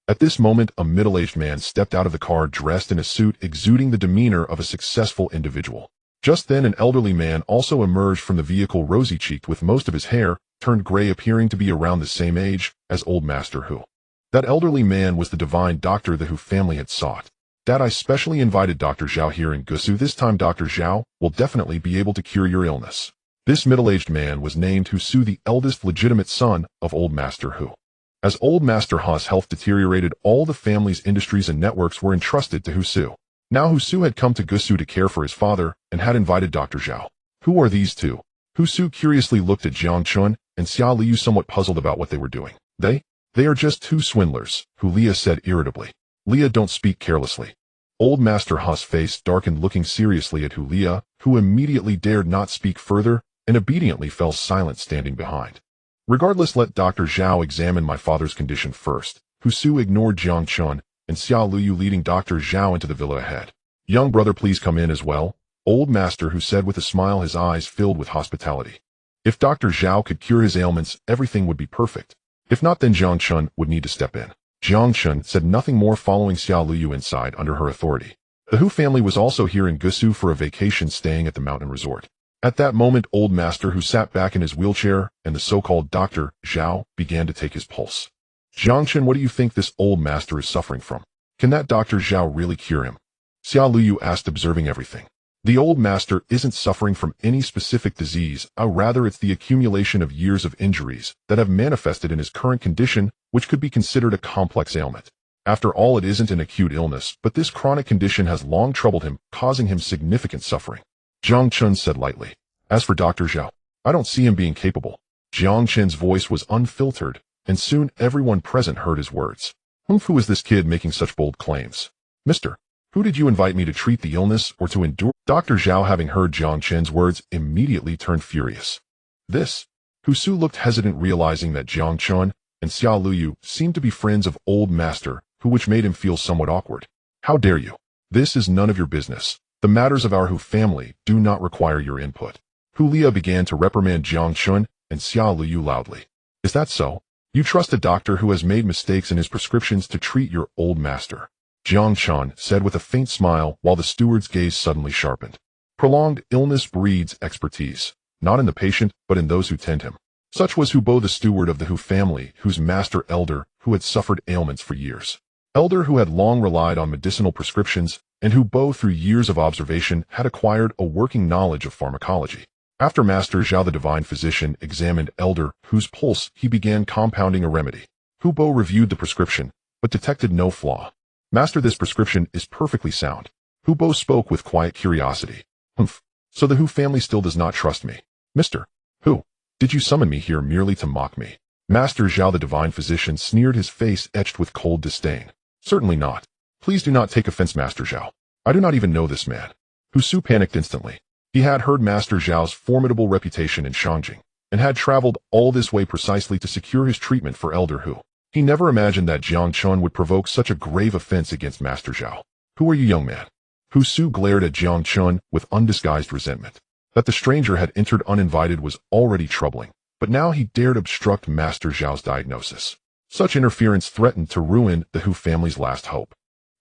At this moment, a middle-aged man stepped out of the car dressed in a suit exuding the demeanor of a successful individual. Just then an elderly man also emerged from the vehicle, rosy-cheeked with most of his hair turned gray, appearing to be around the same age as old master Hu. That elderly man was the divine doctor the Hu family had sought. Dad, I specially invited Dr. Zhao here in Gusu. This time Dr. Zhao will definitely be able to cure your illness. This middle-aged man was named Husu, the eldest legitimate son of old master Hu. As old master Hu's health deteriorated, all the family's industries and networks were entrusted to Husu. Now Husu had come to Gusu to care for his father and had invited Dr. Zhao. Who are these two? Husu curiously looked at Jiang Chen and Xia Liu, somewhat puzzled about what they were doing. They are just two swindlers, Hulia said irritably. Leah, don't speak carelessly. Old master Hu's face darkened, looking seriously at Hulia, who immediately dared not speak further and obediently fell silent, standing behind. Regardless, let Dr. Zhao examine my father's condition first. Husu ignored Jiang Chen and Xia Liu, leading Dr. Zhao into the villa ahead. Young brother, please come in as well, old master Hu said with a smile, his eyes filled with hospitality. If Dr. Zhao could cure his ailments, everything would be perfect. If not, then Jiang Chen would need to step in. Jiang Chen said nothing more, following Xia Liu inside under her authority. The Hu family was also here in Gusu for a vacation, staying at the mountain resort. At that moment, old master Hu sat back in his wheelchair and the so-called Dr. Zhao began to take his pulse. Jiang Chen, what do you think this old master is suffering from? Can that Dr. Zhao really cure him? Xia Liu asked, observing everything. The old master isn't suffering from any specific disease, rather it's the accumulation of years of injuries that have manifested in his current condition, which could be considered a complex ailment. After all, it isn't an acute illness, but this chronic condition has long troubled him, causing him significant suffering. Jiang Chen said lightly. As for Dr. Zhao, I don't see him being capable. Jiang Chen's voice was unfiltered, and soon everyone present heard his words. Who is this kid making such bold claims? Mister, who did you invite me to treat the illness or to endure? Dr. Zhao, having heard Jiang Chen's words, immediately turned furious. This? Husu looked hesitant, realizing that Jiang Chen and Xia Liu seemed to be friends of old master Hu, which made him feel somewhat awkward. How dare you? This is none of your business. The matters of our Hu family do not require your input. Hulia began to reprimand Jiang Chen and Xia Liu loudly. Is that so? You trust a doctor who has made mistakes in his prescriptions to treat your old master? Jiang Chen said with a faint smile, while the steward's gaze suddenly sharpened. Prolonged illness breeds expertise, not in the patient, but in those who tend him. Such was Hu Bo, the steward of the Hu family, whose master Elder, who had suffered ailments for years. Elder, who had long relied on medicinal prescriptions, and Hu Bo, through years of observation, had acquired a working knowledge of pharmacology. After Master Zhao, the divine physician, examined Elder Hu's pulse, he began compounding a remedy. Hu Bo reviewed the prescription, but detected no flaw. Master, this prescription is perfectly sound. Hu Bo spoke with quiet curiosity. Humph. So the Hu family still does not trust me. Mister Hu, did you summon me here merely to mock me? Master Zhao, the divine physician, sneered, his face etched with cold disdain. Certainly not. Please do not take offense, Master Zhao. I do not even know this man. Husu panicked instantly. He had heard Master Zhao's formidable reputation in Shangjing, and had traveled all this way precisely to secure his treatment for Elder Hu. He never imagined that Jiang Chen would provoke such a grave offense against Master Zhao. Who are you, young man? Husu glared at Jiang Chen with undisguised resentment. That the stranger had entered uninvited was already troubling, but now he dared obstruct Master Zhao's diagnosis. Such interference threatened to ruin the Hu family's last hope.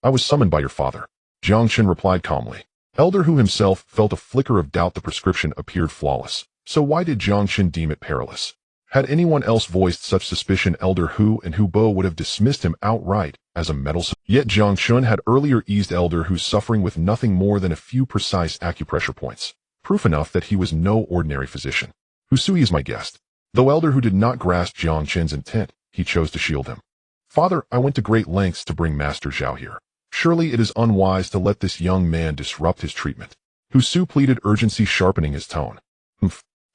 I was summoned by your father. Jiang Chen replied calmly. Elder Hu himself felt a flicker of doubt. The prescription appeared flawless. So why did Jiang Chen deem it perilous? Had anyone else voiced such suspicion, Elder Hu and Hu Bo would have dismissed him outright as a meddlesome. Yet Jiang Chen had earlier eased Elder Hu's suffering with nothing more than a few precise acupressure points. Proof enough that he was no ordinary physician. Hu Sui is my guest. Though Elder Hu did not grasp Jiang Chen's intent, he chose to shield him. Father, I went to great lengths to bring Master Zhao here. Surely it is unwise to let this young man disrupt his treatment. Hu Su pleaded, urgency sharpening his tone.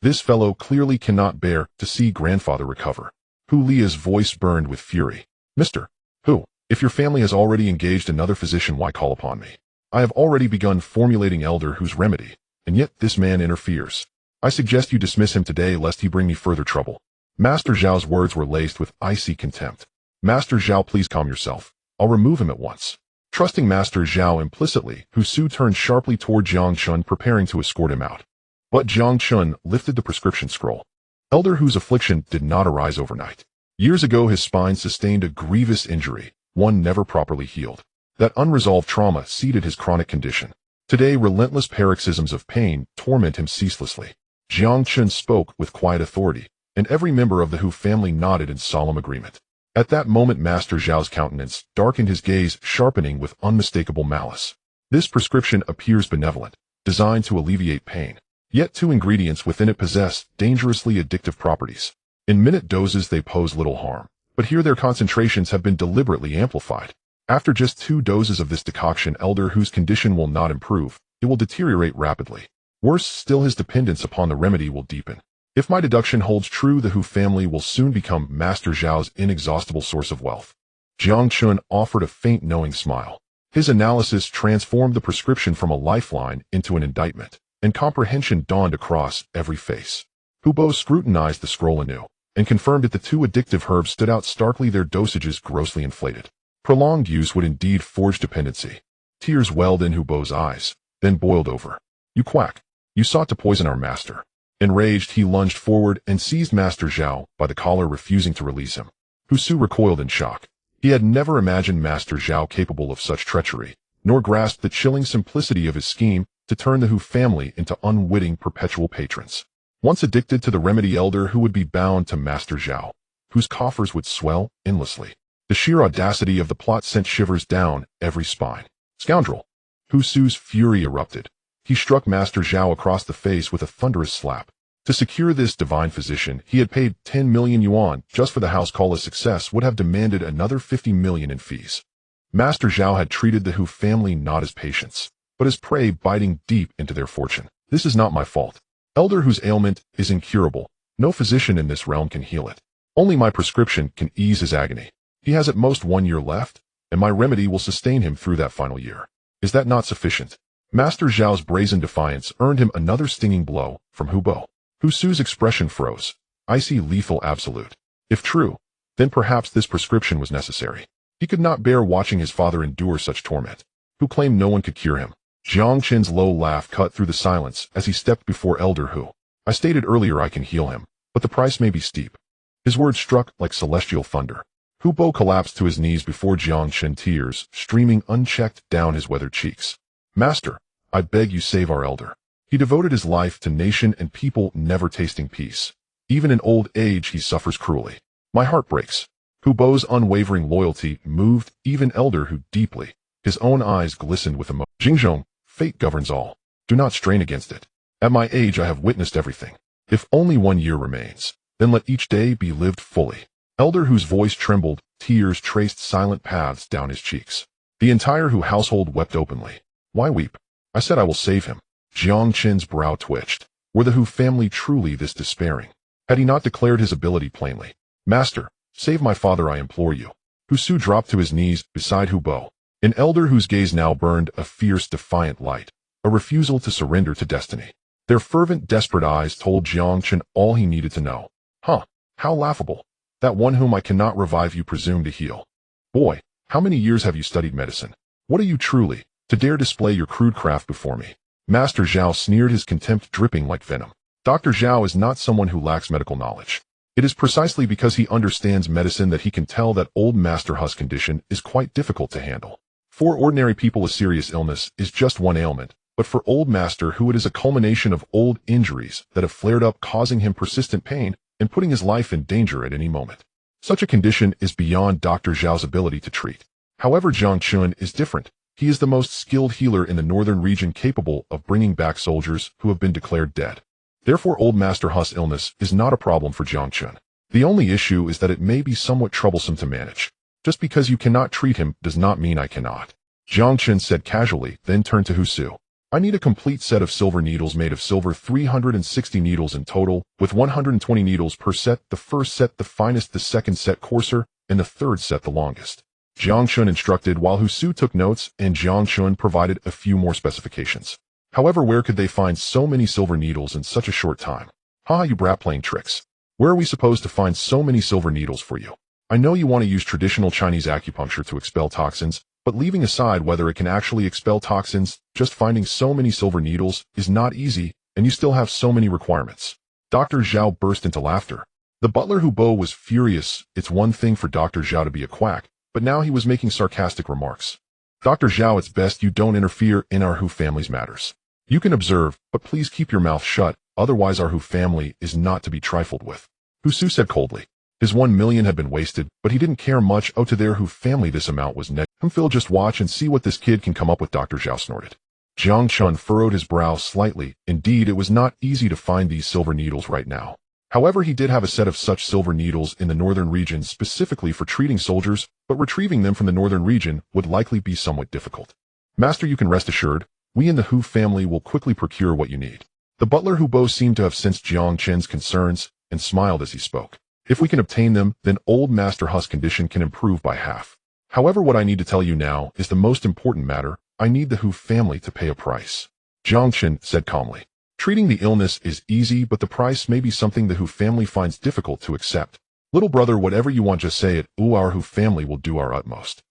This fellow clearly cannot bear to see grandfather recover. Hu Lia's voice burned with fury. Mr. Hu, if your family has already engaged another physician, why call upon me? I have already begun formulating Elder Hu's remedy, and yet this man interferes. I suggest you dismiss him today lest he bring me further trouble. Master Zhao's words were laced with icy contempt. Master Zhao, please calm yourself. I'll remove him at once. Trusting Master Zhao implicitly, Hu Su turned sharply toward Jiang Chen, preparing to escort him out. But Jiang Chen lifted the prescription scroll. Elder Hu's affliction did not arise overnight. Years ago his spine sustained a grievous injury, one never properly healed. That unresolved trauma seeded his chronic condition. Today relentless paroxysms of pain torment him ceaselessly. Jiang Chen spoke with quiet authority, and every member of the Hu family nodded in solemn agreement. At that moment Master Zhao's countenance darkened, his gaze sharpening with unmistakable malice. This prescription appears benevolent, designed to alleviate pain. Yet two ingredients within it possess dangerously addictive properties. In minute doses they pose little harm, but here their concentrations have been deliberately amplified. After just 2 doses of this decoction, Elder Hu's condition will not improve, it will deteriorate rapidly. Worse still, his dependence upon the remedy will deepen. If my deduction holds true, the Hu family will soon become Master Zhao's inexhaustible source of wealth. Jiang Chen offered a faint knowing smile. His analysis transformed the prescription from a lifeline into an indictment, and comprehension dawned across every face. Hu Bo scrutinized the scroll anew, and confirmed that the 2 addictive herbs stood out starkly, their dosages grossly inflated. Prolonged use would indeed forge dependency. Tears welled in Hu Bo's eyes, then boiled over. You quack. You sought to poison our master. Enraged, he lunged forward and seized Master Zhao by the collar, refusing to release him. Hu Su recoiled in shock. He had never imagined Master Zhao capable of such treachery, nor grasped the chilling simplicity of his scheme to turn the Hu family into unwitting perpetual patrons. Once addicted to the remedy, Elder Hu would be bound to Master Zhao, whose coffers would swell endlessly. The sheer audacity of the plot sent shivers down every spine. Scoundrel! Hu Su's fury erupted. He struck Master Zhao across the face with a thunderous slap. To secure this divine physician, he had paid 10 million yuan. Just for the house call a success would have demanded another 50 million in fees. Master Zhao had treated the Hu family not as patients, but as prey biting deep into their fortune. This is not my fault. Elder Hu's ailment is incurable. No physician in this realm can heal it. Only my prescription can ease his agony. He has at most 1 year left, and my remedy will sustain him through that final year. Is that not sufficient? Master Zhao's brazen defiance earned him another stinging blow from Hu Bo. Hu Su's expression froze. Icy, lethal absolute. If true, then perhaps this prescription was necessary. He could not bear watching his father endure such torment. Hu claimed no one could cure him. Jiang Chen's low laugh cut through the silence as he stepped before Elder Hu. I stated earlier I can heal him, but the price may be steep. His words struck like celestial thunder. Hu Bo collapsed to his knees before Jiang Chen, tears streaming unchecked down his weathered cheeks. Master, I beg you, save our elder. He devoted his life to nation and people, never tasting peace. Even in old age he suffers cruelly. My heart breaks. Hu Bo's unwavering loyalty moved even Elder Hu deeply. His own eyes glistened with emotion. Jingzhong, fate governs all. Do not strain against it. At my age I have witnessed everything. If only 1 year remains, then let each day be lived fully. Elder Hu's voice trembled, tears traced silent paths down his cheeks. The entire Hu household wept openly. Why weep? I said I will save him. Jiang Chen's brow twitched. Were the Hu family truly this despairing? Had he not declared his ability plainly? Master, save my father, I implore you. Hu Su dropped to his knees beside Hu Bo. In Elder Hu's gaze now burned a fierce, defiant light, a refusal to surrender to destiny. Their fervent, desperate eyes told Jiang Chen all he needed to know. Huh, how laughable. That one whom I cannot revive you presume to heal. Boy, how many years have you studied medicine? What are you truly, to dare display your crude craft before me? Master Zhao sneered, his contempt dripping like venom. Dr. Zhao is not someone who lacks medical knowledge. It is precisely because he understands medicine that he can tell that old Master Hu's condition is quite difficult to handle. For ordinary people, a serious illness is just one ailment, but for Old Master, who it is a culmination of old injuries that have flared up, causing him persistent pain and putting his life in danger at any moment. Such a condition is beyond Dr. Zhao's ability to treat. However, Jiang Chen is different. He is the most skilled healer in the northern region, capable of bringing back soldiers who have been declared dead. Therefore, Old Master Hu's illness is not a problem for Jiang Chen. The only issue is that it may be somewhat troublesome to manage. Just because you cannot treat him does not mean I cannot. Jiang Chen said casually, then turned to Husu. I need a complete set of silver needles made of silver, 360 needles in total, with 120 needles per set, the first set the finest, the second set coarser, and the third set the longest. Jiang Chen instructed while Husu took notes, and Jiang Chen provided a few more specifications. However, where could they find so many silver needles in such a short time? Haha, you brat, playing tricks. Where are we supposed to find so many silver needles for you? I know you want to use traditional Chinese acupuncture to expel toxins, but leaving aside whether it can actually expel toxins, just finding so many silver needles is not easy, and you still have so many requirements. Dr. Zhao burst into laughter. The butler Hubo was furious. It's one thing for Dr. Zhao to be a quack, but now he was making sarcastic remarks. Dr. Zhao, it's best you don't interfere in our Hu family's matters. You can observe, but please keep your mouth shut, otherwise our Hu family is not to be trifled with. Husu said coldly. His 1 million had been wasted, but he didn't care much. Oh, to their Hu family this amount was net. Phil, just watch and see what this kid can come up with, Dr. Zhao snorted. Jiang Chen furrowed his brow slightly. Indeed, it was not easy to find these silver needles right now. However, he did have a set of such silver needles in the northern region specifically for treating soldiers, but retrieving them from the northern region would likely be somewhat difficult. Master, you can rest assured, we in the Hu family will quickly procure what you need. The butler Hubo seemed to have sensed Jiang Chen's concerns and smiled as he spoke. If we can obtain them, then Old Master Hu's condition can improve by half. However, what I need to tell you now is the most important matter. I need the Hu family to pay a price. Jiang Chen said calmly. Treating the illness is easy, but the price may be something the Hu family finds difficult to accept. Little brother, whatever you want, just say it. Our Hu family will do our utmost.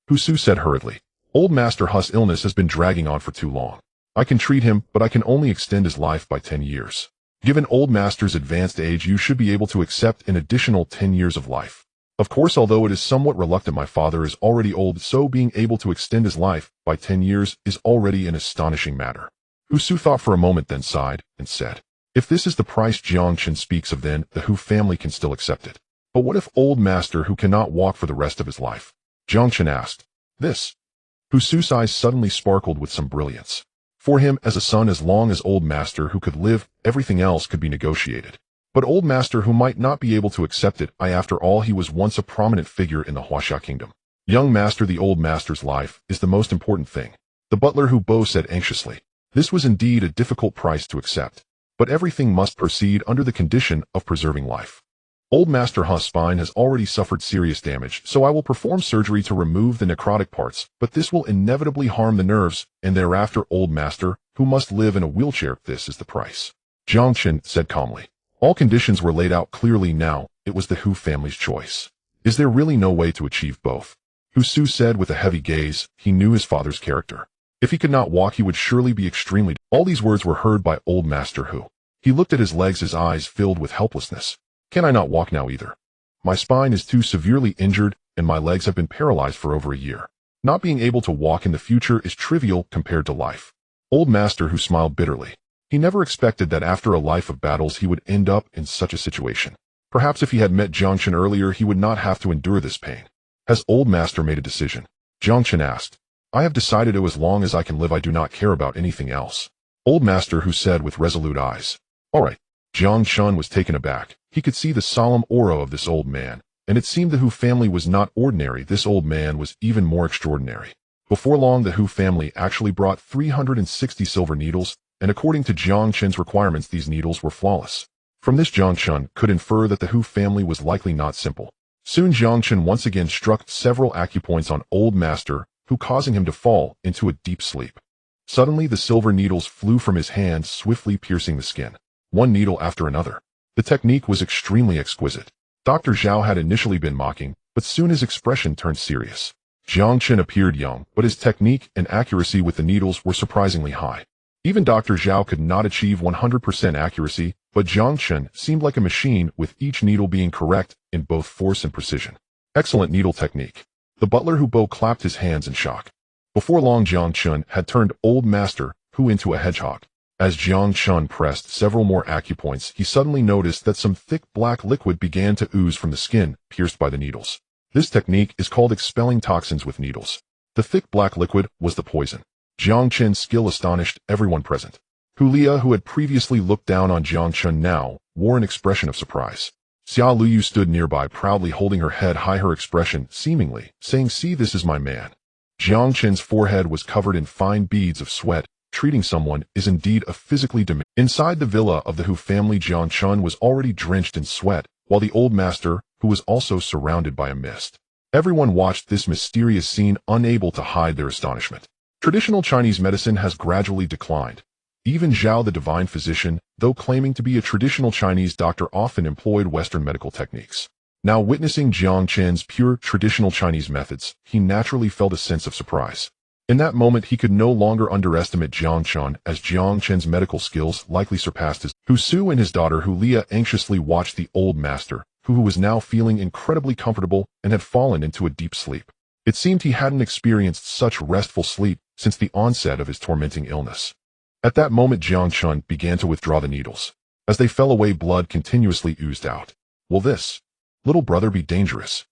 Husu said hurriedly. Old Master Hu's illness has been dragging on for too long. I can treat him, but I can only extend his life by 10 years. Given Old Master's advanced age, you should be able to accept an additional 10 years of life. Of course, although it is somewhat reluctant, my father is already old, so being able to extend his life by 10 years is already an astonishing matter. Husu thought for a moment, then sighed, and said, if this is the price Jiang Chen speaks of, then the Hu family can still accept it. But what if Old Master Hu cannot walk for the rest of his life? Jiang Chen asked. This. Husu's eyes suddenly sparkled with some brilliance. For him, as a son, as long as Old Master Hu could live, everything else could be negotiated. But Old Master Hu might not be able to accept it. After all, he was once a prominent figure in the Huaxia kingdom. Young Master, the Old Master's life is the most important thing. The butler Hubo said anxiously. This was indeed a difficult price to accept. But everything must proceed under the condition of preserving life. Old Master Hu's spine has already suffered serious damage, so I will perform surgery to remove the necrotic parts, but this will inevitably harm the nerves, and thereafter Old Master Hu must live in a wheelchair. This is the price. Jiang Chen said calmly. All conditions were laid out clearly now. It was the Hu family's choice. Is there really no way to achieve both? Husu said with a heavy gaze. He knew his father's character. If he could not walk, he would surely be extremely... All these words were heard by Old Master Hu. He looked at his legs, his eyes filled with helplessness. Can I not walk now either? My spine is too severely injured, and my legs have been paralyzed for over a year. Not being able to walk in the future is trivial compared to life. Old Master Hu smiled bitterly. He never expected that after a life of battles he would end up in such a situation. Perhaps if he had met Jiang Chen earlier, he would not have to endure this pain. Has Old Master made a decision? Jiang Chen asked. I have decided, as long as I can live, I do not care about anything else. Old Master Hu said with resolute eyes. All right. Jiang Chen was taken aback. He could see the solemn aura of this old man, and it seemed the Hu family was not ordinary. This old man was even more extraordinary. Before long, the Hu family actually brought 360 silver needles, and according to Jiang Chen's requirements, these needles were flawless. From this, Jiang Chen could infer that the Hu family was likely not simple. Soon Jiang Chen once again struck several acupoints on Old Master Hu, causing him to fall into a deep sleep. Suddenly, the silver needles flew from his hands, swiftly piercing the skin, one needle after another. The technique was extremely exquisite. Dr. Zhao had initially been mocking, but soon his expression turned serious. Jiang Chen appeared young, but his technique and accuracy with the needles were surprisingly high. Even Dr. Zhao could not achieve 100% accuracy, but Jiang Chen seemed like a machine, with each needle being correct in both force and precision. Excellent needle technique. The butler Hubo clapped his hands in shock. Before long, Jiang Chen had turned old master Hu into a hedgehog. As Jiang Chen pressed several more acupoints, he suddenly noticed that some thick black liquid began to ooze from the skin, pierced by the needles. This technique is called expelling toxins with needles. The thick black liquid was the poison. Jiang Chen's skill astonished everyone present. Hulia, who had previously looked down on Jiang Chen, now wore an expression of surprise. Xia Luyu stood nearby, proudly holding her head high, her expression seemingly saying, "See, this is my man." Jiang Chen's forehead was covered in fine beads of sweat. Treating someone is indeed a physically demanding. Inside the villa of the Hu family, Jiang Chen was already drenched in sweat, while the old master, who was also surrounded by a mist. Everyone watched this mysterious scene, unable to hide their astonishment. Traditional Chinese medicine has gradually declined. Even Zhao the divine physician, though claiming to be a traditional Chinese doctor, often employed Western medical techniques. Now witnessing Jiang Chen's pure traditional Chinese methods, he naturally felt a sense of surprise. In that moment, he could no longer underestimate Jiang Chen, as Jiang Chen's medical skills likely surpassed his. Hu Su and his daughter Hulia anxiously watched the old master, who was now feeling incredibly comfortable and had fallen into a deep sleep. It seemed he hadn't experienced such restful sleep since the onset of his tormenting illness. At that moment, Jiang Chen began to withdraw the needles. As they fell away, blood continuously oozed out. "Will this, little brother, be dangerous?"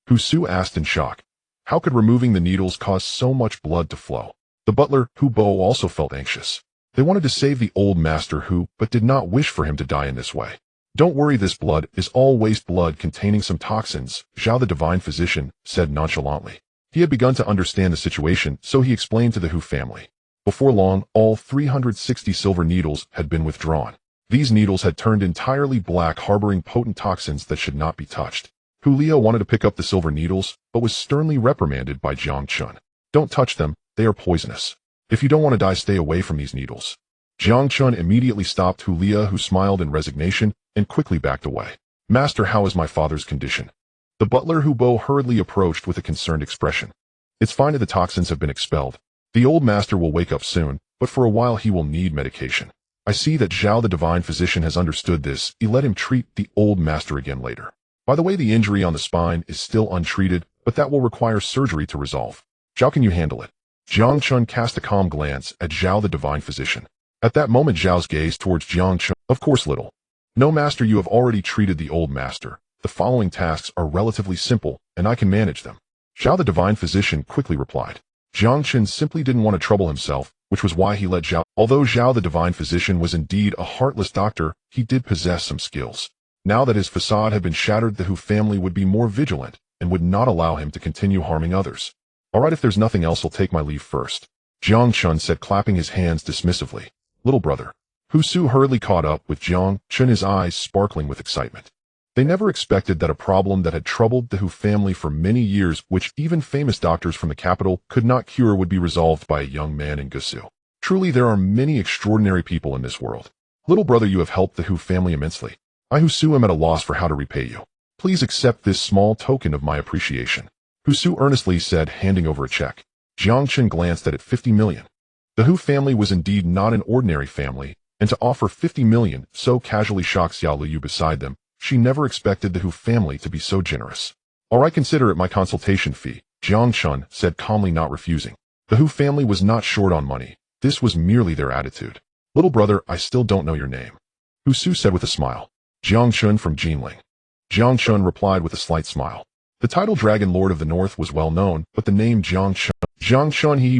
Hu Su asked in shock. How could removing the needles cause so much blood to flow? The butler, Hu Bo, also felt anxious. They wanted to save the old master Hu, but did not wish for him to die in this way. "Don't worry, this blood is all waste blood containing some toxins," Zhao the divine physician said nonchalantly. He had begun to understand the situation, so he explained to the Hu family. Before long, all 360 silver needles had been withdrawn. These needles had turned entirely black, harboring potent toxins that should not be touched. Hulia wanted to pick up the silver needles, but was sternly reprimanded by Jiang Chen. "Don't touch them, they are poisonous. If you don't want to die, stay away from these needles." Jiang Chen immediately stopped Hulia, who smiled in resignation and quickly backed away. "Master, how is my father's condition?" The butler Hu Bo hurriedly approached with a concerned expression. "It's fine if the toxins have been expelled. The old master will wake up soon, but for a while he will need medication. I see that Zhao the divine physician has understood this. He let him treat the old master again later. By the way, the injury on the spine is still untreated, but that will require surgery to resolve. Zhao, can you handle it?" Jiang Chen cast a calm glance at Zhao the divine physician. At that moment, Zhao's gaze towards Jiang Chen. "Of course, little. No, master, you have already treated the old master. The following tasks are relatively simple, and I can manage them." Zhao the divine physician quickly replied. Jiang Chen simply didn't want to trouble himself, which was why he let Zhao. Although Zhao the divine physician was indeed a heartless doctor, he did possess some skills. Now that his facade had been shattered, the Hu family would be more vigilant and would not allow him to continue harming others. "All right, if there's nothing else, I'll take my leave first," Jiang Chen said, clapping his hands dismissively. "Little brother." Hu Su hurriedly caught up with Jiang Chen, his eyes sparkling with excitement. They never expected that a problem that had troubled the Hu family for many years, which even famous doctors from the capital could not cure, would be resolved by a young man in Gusu. Truly, there are many extraordinary people in this world. Little brother, you have helped the Hu family immensely. I, Hu Su, am at a loss for how to repay you. Please accept this small token of my appreciation," Hu Su earnestly said, handing over a check. Jiang Chen glanced at it. 50 million. The Hu family was indeed not an ordinary family, and to offer 50 million so casually shocked Xia Luyu beside them. She never expected the Hu family to be so generous. "All right, consider it my consultation fee," Jiang Chen said calmly, not refusing. The Hu family was not short on money. This was merely their attitude. "Little brother, I still don't know your name," Hu Su said with a smile. "Jiang Chen from Jinling." Jiang Chen replied with a slight smile. The title Dragon Lord of the North was well known, but the name Jiang Chen,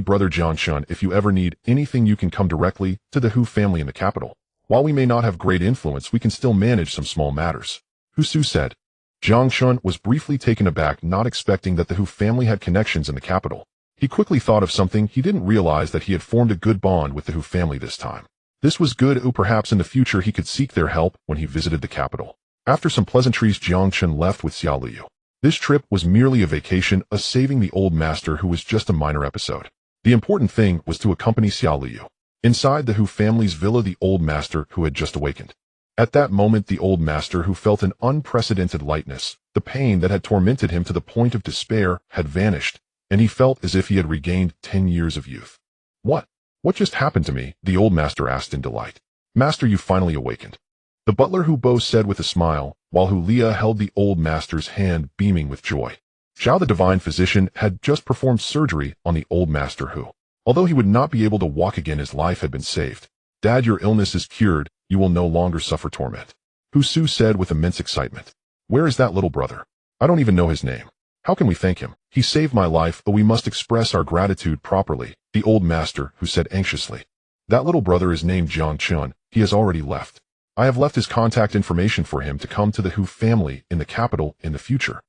brother Jiang Chen, if you ever need anything, you can come directly to the Hu family in the capital. While we may not have great influence, we can still manage some small matters," Hu Su said. Jiang Chen was briefly taken aback, not expecting that the Hu family had connections in the capital. He quickly thought of something. He didn't realize that he had formed a good bond with the Hu family this time. This was good. Perhaps in the future he could seek their help when he visited the capital. After some pleasantries, Jiang Chen left with Xia Luyu. This trip was merely a vacation, a saving the old master who was just a minor episode. The important thing was to accompany Xia Luyu. Inside the Hu family's villa, the old master who had just awakened. At that moment, the old master who felt an unprecedented lightness. The pain that had tormented him to the point of despair had vanished, and he felt as if he had regained 10 years of youth. What just happened to me?" the old master asked in delight. "Master, you finally awakened," the butler Hu Bo said with a smile, while Hulia held the old master's hand, beaming with joy. Xiao the divine physician had just performed surgery on the old master who, although he would not be able to walk again, his life had been saved. Dad, your illness is cured, you will no longer suffer torment. Hu Su said with immense excitement. Where is that little brother? I don't even know his name. How can we thank him? He saved my life, but we must express our gratitude properly, the old master who said anxiously. That little brother is named Jiang Chen. He has already left. I have left his contact information for him to come to the Hu family in the capital in the future.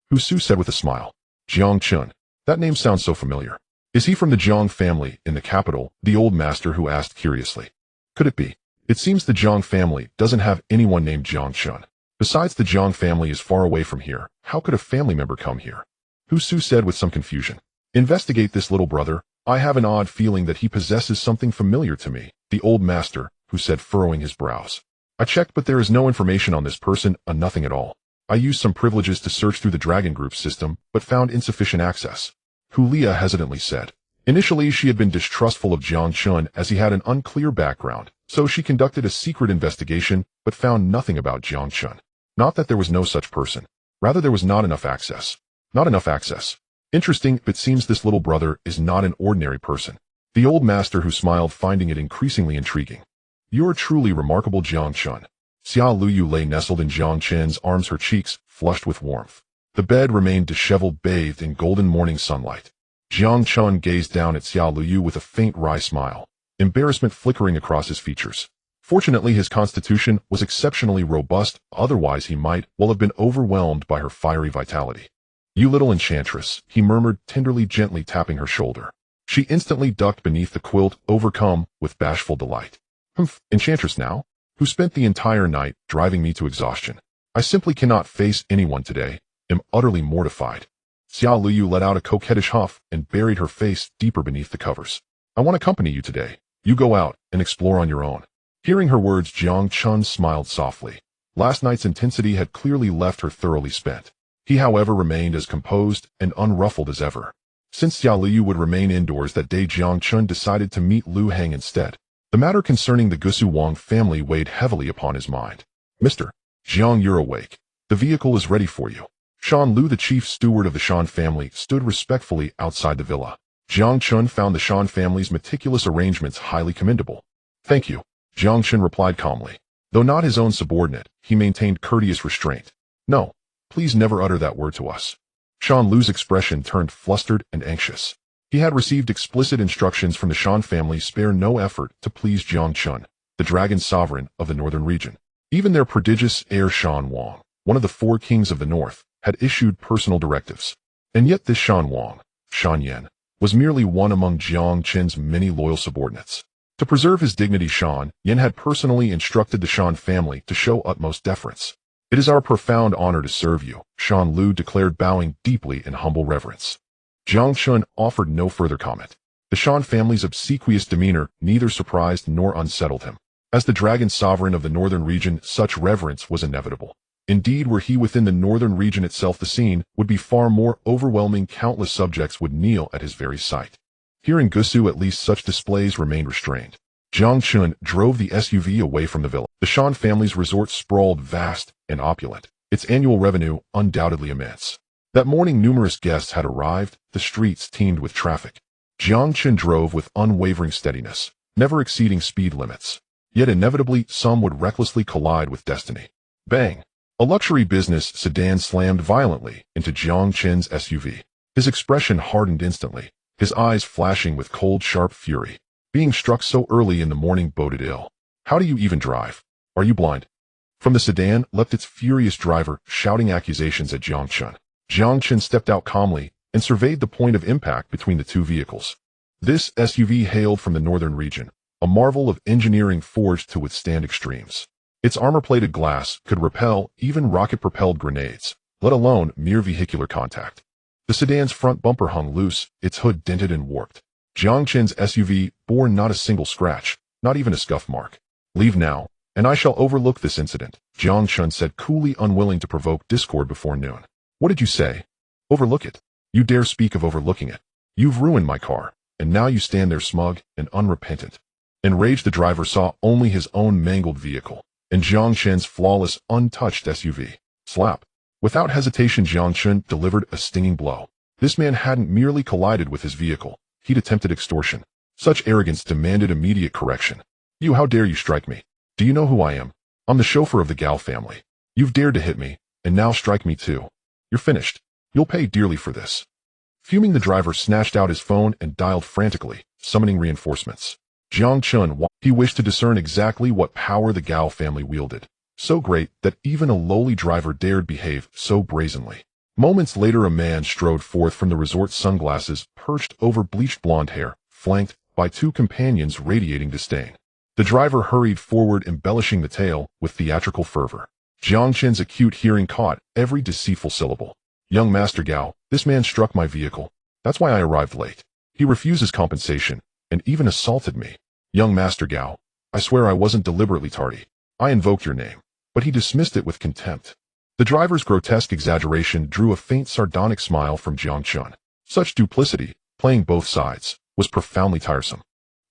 Hu Su said with a smile. Jiang Chen. That name sounds so familiar. Is he from the Jiang family in the capital? The old master who asked curiously. Could it be? It seems the Jiang family doesn't have anyone named Jiang Chen. Besides, the Jiang family is far away from here. How could a family member come here? Hu Su said with some confusion. Investigate this little brother. I have an odd feeling that he possesses something familiar to me, the old master who said, furrowing his brows. I checked, but there is no information on this person, nothing at all. I used some privileges to search through the Dragon Group system, but found insufficient access. Hu Lia hesitantly said. Initially, she had been distrustful of Jiang Chen as he had an unclear background, so she conducted a secret investigation, but found nothing about Jiang Chen. Not that there was no such person. Rather, there was not enough access. Not enough access. Interesting, but it seems this little brother is not an ordinary person. The old master who smiled, finding it increasingly intriguing. You are truly remarkable, Jiang Chen. Xia Luyu lay nestled in Jiang Chen's arms, her cheeks flushed with warmth. The bed remained disheveled, bathed in golden morning sunlight. Jiang Chen gazed down at Xia Luyu with a faint wry smile, embarrassment flickering across his features. Fortunately, his constitution was exceptionally robust, otherwise he might well have been overwhelmed by her fiery vitality. You little enchantress, he murmured tenderly, gently tapping her shoulder. She instantly ducked beneath the quilt, overcome with bashful delight. Humph, enchantress now? Who spent the entire night driving me to exhaustion. I simply cannot face anyone today, am utterly mortified. Xia Luyu let out a coquettish huff and buried her face deeper beneath the covers. I want to accompany you today. You go out and explore on your own. Hearing her words, Jiang Chen smiled softly. Last night's intensity had clearly left her thoroughly spent. He, however, remained as composed and unruffled as ever. Since Xia Luyu would remain indoors that day, Jiang Chen decided to meet Lu Heng instead. The matter concerning the Gusu Wang family weighed heavily upon his mind. Mr. Jiang, you're awake. The vehicle is ready for you. Shan Lu, the chief steward of the Shan family, stood respectfully outside the villa. Jiang Chen found the Shan family's meticulous arrangements highly commendable. Thank you, Jiang Chen replied calmly. Though not his own subordinate, he maintained courteous restraint. No, please never utter that word to us. Shan Lu's expression turned flustered and anxious. He had received explicit instructions from the Shan family spare no effort to please Jiang Chen, the dragon sovereign of the northern region. Even their prodigious heir Shan Wang, one of the four kings of the north, had issued personal directives. And yet this Shan Wang, Shan Yan, was merely one among Jiang Chen's many loyal subordinates. To preserve his dignity, Shan Yan had personally instructed the Shan family to show utmost deference. It is our profound honor to serve you, Shan Lu declared, bowing deeply in humble reverence. Jiang Chen offered no further comment. The Shan family's obsequious demeanor neither surprised nor unsettled him. As the dragon sovereign of the northern region, such reverence was inevitable. Indeed, were he within the northern region itself, the scene would be far more overwhelming. Countless subjects would kneel at his very sight. Here in Gusu, at least, such displays remained restrained. Jiang Chen drove the SUV away from the villa. The Shan family's resort sprawled vast and opulent, its annual revenue undoubtedly immense. That morning, numerous guests had arrived, the streets teemed with traffic. Jiang Chen drove with unwavering steadiness, never exceeding speed limits. Yet inevitably, some would recklessly collide with destiny. Bang! A luxury business sedan slammed violently into Jiang Chen's SUV. His expression hardened instantly, his eyes flashing with cold, sharp fury. Being struck so early in the morning boded ill. How do you even drive? Are you blind? From the sedan leapt its furious driver, shouting accusations at Jiang Chen. Jiang Chen stepped out calmly and surveyed the point of impact between the two vehicles. This SUV hailed from the northern region, a marvel of engineering forged to withstand extremes. Its armor-plated glass could repel even rocket-propelled grenades, let alone mere vehicular contact. The sedan's front bumper hung loose, its hood dented and warped. Jiang Chen's SUV bore not a single scratch, not even a scuff mark. Leave now, and I shall overlook this incident, Jiang Chen said coolly, unwilling to provoke discord before noon. What did you say? Overlook it? You dare speak of overlooking it? You've ruined my car, and now you stand there smug and unrepentant. Enraged, the driver saw only his own mangled vehicle and Jiang Chen's flawless, untouched SUV. Slap. Without hesitation, Jiang Chen delivered a stinging blow. This man hadn't merely collided with his vehicle, he'd attempted extortion. Such arrogance demanded immediate correction. You, how dare you strike me? Do you know who I am? I'm the chauffeur of the Gao family. You've dared to hit me, and now strike me too. You're finished. You'll pay dearly for this. Fuming, the driver snatched out his phone and dialed frantically, summoning reinforcements. Jiang Chen, he wished to discern exactly what power the Gao family wielded. So great that even a lowly driver dared behave so brazenly. Moments later, a man strode forth from the resort, sunglasses perched over bleached blonde hair, flanked by two companions radiating disdain. The driver hurried forward, embellishing the tale with theatrical fervor. Jiang Chen's acute hearing caught every deceitful syllable. Young Master Gao, this man struck my vehicle. That's why I arrived late. He refuses compensation, and even assaulted me. Young Master Gao, I swear I wasn't deliberately tardy. I invoked your name, but he dismissed it with contempt. The driver's grotesque exaggeration drew a faint sardonic smile from Jiang Chen. Such duplicity, playing both sides, was profoundly tiresome.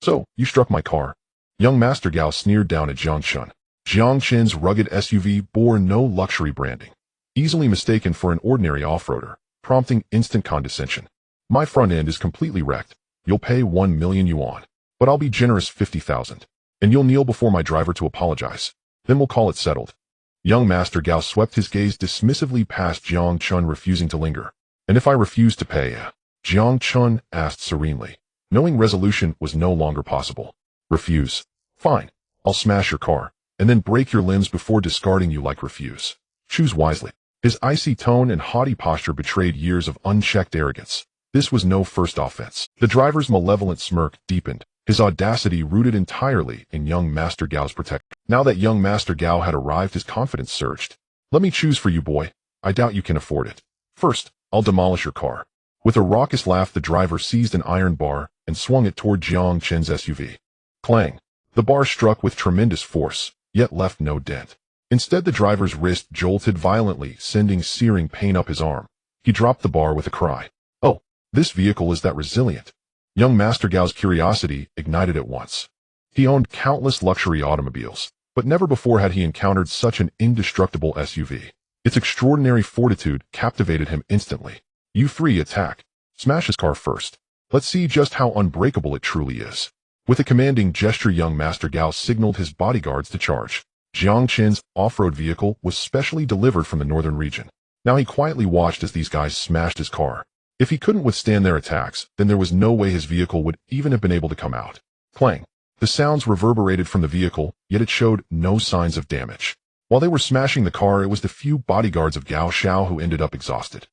So, you struck my car. Young Master Gao sneered down at Jiang Chen. Jiang Chen's rugged SUV bore no luxury branding, easily mistaken for an ordinary off-roader, prompting instant condescension. My front end is completely wrecked. You'll pay 1 million yuan, but I'll be generous 50,000. And you'll kneel before my driver to apologize. Then we'll call it settled. Young Master Gao swept his gaze dismissively past Jiang Chen, refusing to linger. And if I refuse to pay? Jiang Chen asked serenely, knowing resolution was no longer possible. Refuse. Fine. I'll smash your car, and then break your limbs before discarding you like refuse. Choose wisely. His icy tone and haughty posture betrayed years of unchecked arrogance. This was no first offense. The driver's malevolent smirk deepened, his audacity rooted entirely in young Master Gao's protection. Now that young Master Gao had arrived, his confidence surged. Let me choose for you, boy. I doubt you can afford it. First, I'll demolish your car. With a raucous laugh, the driver seized an iron bar and swung it toward Jiang Chen's SUV. Clang. The bar struck with tremendous force, yet left no dent. Instead, the driver's wrist jolted violently, sending searing pain up his arm. He dropped the bar with a cry. Oh, this vehicle is that resilient. Young Master Gao's curiosity ignited at once. He owned countless luxury automobiles, but never before had he encountered such an indestructible SUV. Its extraordinary fortitude captivated him instantly. You three, attack. Smash his car first. Let's see just how unbreakable it truly is. With a commanding gesture, young Master Gao signaled his bodyguards to charge. Jiang Chen's off-road vehicle was specially delivered from the northern region. Now he quietly watched as these guys smashed his car. If he couldn't withstand their attacks, then there was no way his vehicle would even have been able to come out. Clang. The sounds reverberated from the vehicle, yet it showed no signs of damage. While they were smashing the car, it was the few bodyguards of Gao Xiao who ended up exhausted.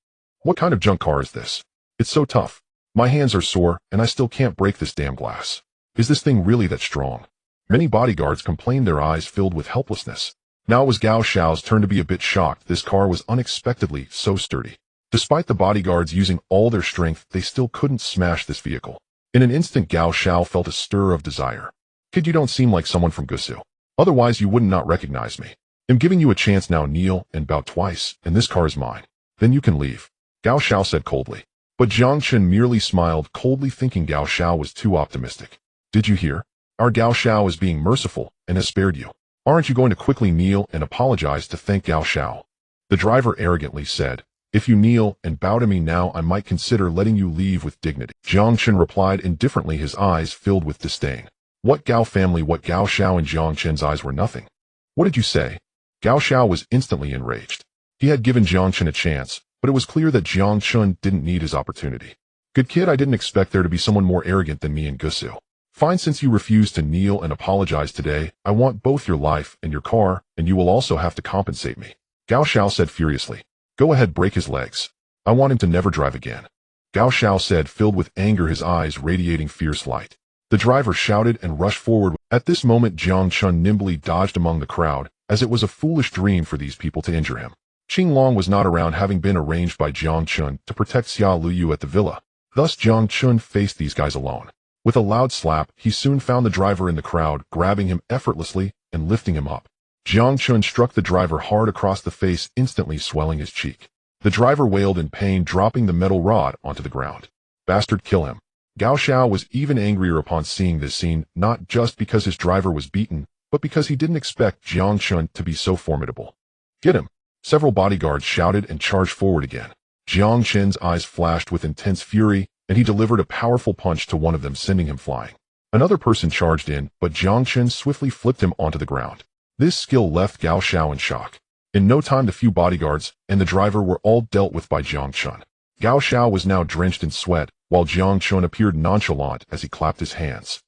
What kind of junk car is this? It's so tough. My hands are sore, and I still can't break this damn glass. Is this thing really that strong? Many bodyguards complained, their eyes filled with helplessness. Now it was Gao Xiao's turn to be a bit shocked. This car was unexpectedly so sturdy. Despite the bodyguards using all their strength, they still couldn't smash this vehicle. In an instant, Gao Xiao felt a stir of desire. Kid, you don't seem like someone from Gusu. Otherwise, you would not recognize me. I'm giving you a chance now. Kneel and bow twice, and this car is mine. Then you can leave. Gao Xiao said coldly. But Jiang Chen merely smiled coldly, thinking Gao Xiao was too optimistic. Did you hear? Our Gao Xiao is being merciful and has spared you. Aren't you going to quickly kneel and apologize to thank Gao Xiao? The driver arrogantly said. If you kneel and bow to me now, I might consider letting you leave with dignity. Jiang Chen replied indifferently, his eyes filled with disdain. What Gao family? What Gao Xiao? In Jiang Chen's eyes were nothing. What did you say? Gao Xiao was instantly enraged. He had given Jiang Chen a chance, but it was clear that Jiang Chen didn't need his opportunity. Good kid, I didn't expect there to be someone more arrogant than me in Gusu. Fine, since you refuse to kneel and apologize today, I want both your life and your car, and you will also have to compensate me. Gao Xiao said furiously. Go ahead, break his legs. I want him to never drive again. Gao Xiao said, filled with anger, his eyes radiating fierce light. The driver shouted and rushed forward. At this moment, Jiang Chen nimbly dodged among the crowd, as it was a foolish dream for these people to injure him. Qing Long was not around, having been arranged by Jiang Chen to protect Xia Luyu at the villa. Thus Jiang Chen faced these guys alone. With a loud slap, he soon found the driver in the crowd, grabbing him effortlessly and lifting him up. Jiang Chen struck the driver hard across the face, instantly swelling his cheek. The driver wailed in pain, dropping the metal rod onto the ground. Bastard, kill him. Gao Xiao was even angrier upon seeing this scene, not just because his driver was beaten, but because he didn't expect Jiang Chen to be so formidable. Get him. Several bodyguards shouted and charged forward again. Jiang Chen's eyes flashed with intense fury, and he delivered a powerful punch to one of them, sending him flying. Another person charged in, but Jiang Chen swiftly flipped him onto the ground. This skill left Gao Xiao in shock. In no time, the few bodyguards and the driver were all dealt with by Jiang Chen. Gao Xiao was now drenched in sweat, while Jiang Chen appeared nonchalant as he clapped his hands.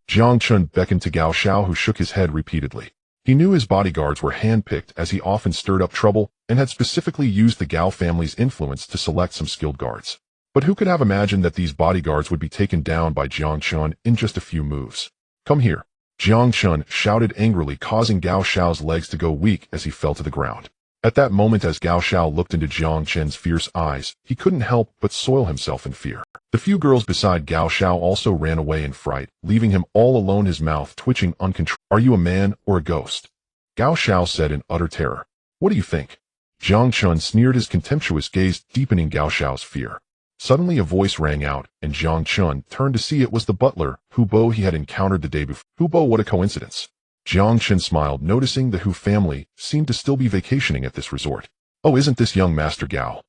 Jiang Chen beckoned to Gao Xiao, who shook his head repeatedly. He knew his bodyguards were handpicked, as he often stirred up trouble and had specifically used the Gao family's influence to select some skilled guards. But who could have imagined that these bodyguards would be taken down by Jiang Chen in just a few moves? Come here. Jiang Chen shouted angrily, causing Gao Xiao's legs to go weak as he fell to the ground. At that moment, as Gao Xiao looked into Jiang Chen's fierce eyes, he couldn't help but soil himself in fear. The few girls beside Gao Xiao also ran away in fright, leaving him all alone, his mouth twitching uncontrollably. Are you a man or a ghost? Gao Xiao said in utter terror. What do you think? Jiang Chen sneered, his contemptuous gaze deepening Gao Xiao's fear. Suddenly a voice rang out, and Jiang Chen turned to see it was the butler, Hu Bo, he had encountered the day before. Hu Bo, what a coincidence. Jiang Chen smiled, noticing the Hu family seemed to still be vacationing at this resort. Oh, isn't this young Master Gao?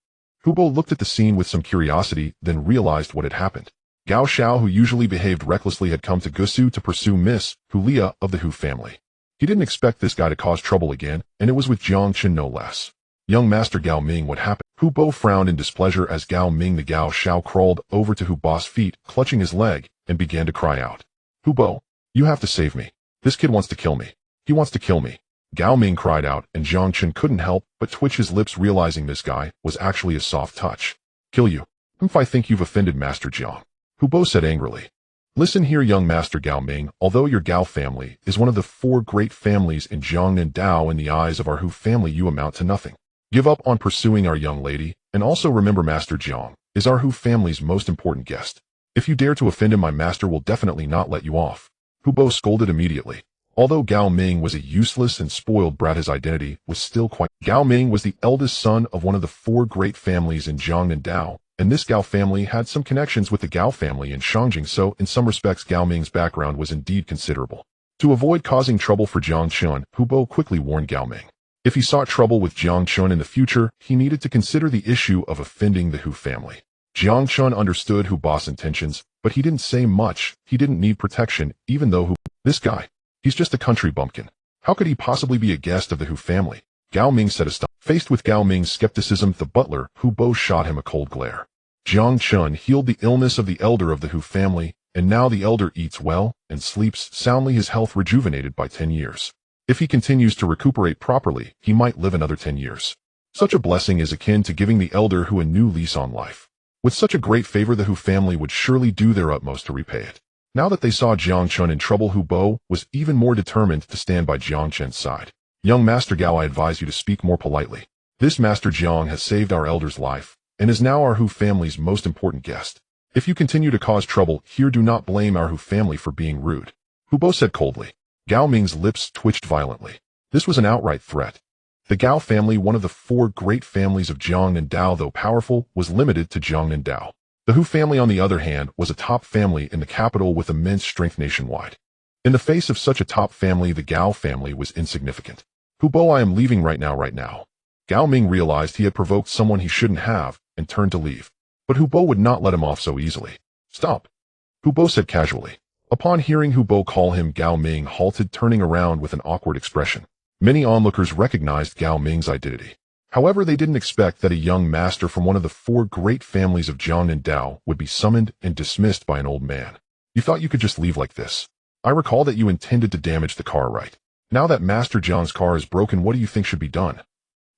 Hu Bo looked at the scene with some curiosity, then realized what had happened. Gao Xiao, who usually behaved recklessly, had come to Gusu to pursue Miss Hu Lia of the Hu family. He didn't expect this guy to cause trouble again, and it was with Jiang Chen no less. Young Master Gao Ming, what happened? Hu Bo frowned in displeasure as Gao Ming, the Gao Xiao, crawled over to Hu Bo's feet, clutching his leg, and began to cry out. Hu Bo, you have to save me. This kid wants to kill me. He wants to kill me. Gao Ming cried out, and Jiang Chen couldn't help but twitch his lips, realizing this guy was actually a soft touch. Kill you? If I think you've offended Master Jiang. Hu Bo said angrily. Listen here, young Master Gao Ming, although your Gao family is one of the 4 great families in Jiang and Dao, in the eyes of our Hu family you amount to nothing. Give up on pursuing our young lady, and also remember Master Jiang is our Hu family's most important guest. If you dare to offend him, my master will definitely not let you off. Hu Bo scolded immediately. Although Gao Ming was a useless and spoiled brat, his identity was still quite... Gao Ming was the eldest son of one of the 4 great families in Jiang and Dao, and this Gao family had some connections with the Gao family in Shangjing, so in some respects Gao Ming's background was indeed considerable. To avoid causing trouble for Jiang Chen, Hu Bo quickly warned Gao Ming. If he sought trouble with Jiang Chen in the future, he needed to consider the issue of offending the Hu family. Jiang Chen understood Hu Bo's intentions, but he didn't say much. He didn't need protection, even though this guy, he's just a country bumpkin. How could he possibly be a guest of the Hu family? Gao Ming said astonished. Faced with Gao Ming's skepticism, the butler, Hu Bo, shot him a cold glare. Jiang Chen healed the illness of the elder of the Hu family, and now the elder eats well and sleeps soundly, his health rejuvenated by 10 years. If he continues to recuperate properly, he might live another 10 years. Such a blessing is akin to giving the elder Hu a new lease on life. With such a great favor, the Hu family would surely do their utmost to repay it. Now that they saw Jiang Chen in trouble, Hu Bo was even more determined to stand by Jiang Chen's side. Young Master Gao, I advise you to speak more politely. This Master Jiang has saved our elder's life, and is now our Hu family's most important guest. If you continue to cause trouble here, do not blame our Hu family for being rude. Hu Bo said coldly. Gao Ming's lips twitched violently. This was an outright threat. The Gao family, one of the 4 great families of Jiang and Dao, though powerful, was limited to Jiang and Dao. The Hu family, on the other hand, was a top family in the capital with immense strength nationwide. In the face of such a top family, the Gao family was insignificant. Hu Bo, I am leaving right now. Gao Ming realized he had provoked someone he shouldn't have, and turned to leave. But Hu Bo would not let him off so easily. Stop, Hu Bo said casually. Upon hearing Hu Bo call him, Gao Ming halted, turning around with an awkward expression. Many onlookers recognized Gao Ming's identity. However, they didn't expect that a young master from one of the 4 great families of Jiang and Dao would be summoned and dismissed by an old man. You thought you could just leave like this? I recall that you intended to damage the car, right? Now that Master Jiang's car is broken, what do you think should be done?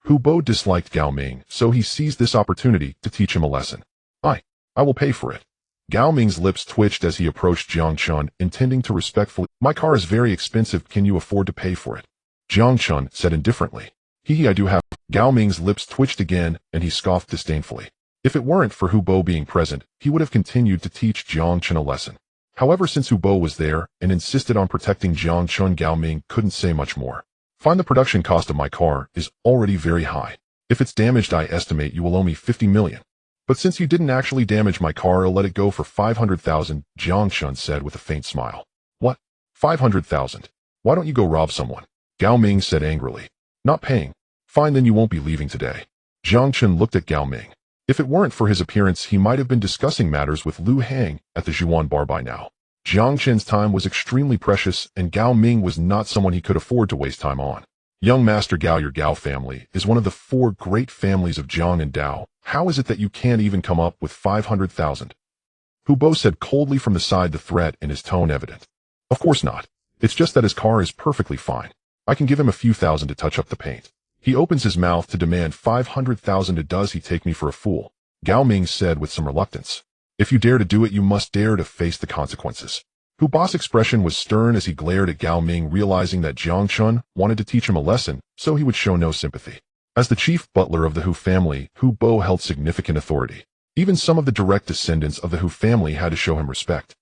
Hu Bo disliked Gao Ming, so he seized this opportunity to teach him a lesson. I will pay for it. Gao Ming's lips twitched as he approached Jiang Chen, intending to respectfully. My car is very expensive, can you afford to pay for it? Jiang Chen said indifferently. I do have. Gao Ming's lips twitched again, and he scoffed disdainfully. If it weren't for Hu Bo being present, he would have continued to teach Jiang Chen a lesson. However, since Hu Bo was there and insisted on protecting Jiang Chen, Gao Ming couldn't say much more. Find the production cost of my car is already very high. If it's damaged, I estimate you will owe me 50 million. But since you didn't actually damage my car, I'll let it go for 500,000, Jiang Chen said with a faint smile. What? 500,000? Why don't you go rob someone? Gao Ming said angrily. Not paying. Fine, then you won't be leaving today. Jiang Chen looked at Gao Ming. If it weren't for his appearance, he might have been discussing matters with Lu Hang at the Zhuan bar by now. Jiang Chen's time was extremely precious, and Gao Ming was not someone he could afford to waste time on. Young Master Gao, your Gao family is one of the 4 great families of Jiang and Dao. How is it that you can't even come up with 500,000? Hu Bo said coldly from the side, the threat in his tone evident. Of course not. It's just that his car is perfectly fine. I can give him a few thousand to touch up the paint. He opens his mouth to demand 500,000. Does he take me for a fool? Gao Ming said with some reluctance. If you dare to do it, you must dare to face the consequences. Hu Bo's expression was stern as he glared at Gao Ming, realizing that Jiang Chen wanted to teach him a lesson, so he would show no sympathy. As the chief butler of the Hu family, Hu Bo held significant authority. Even some of the direct descendants of the Hu family had to show him respect.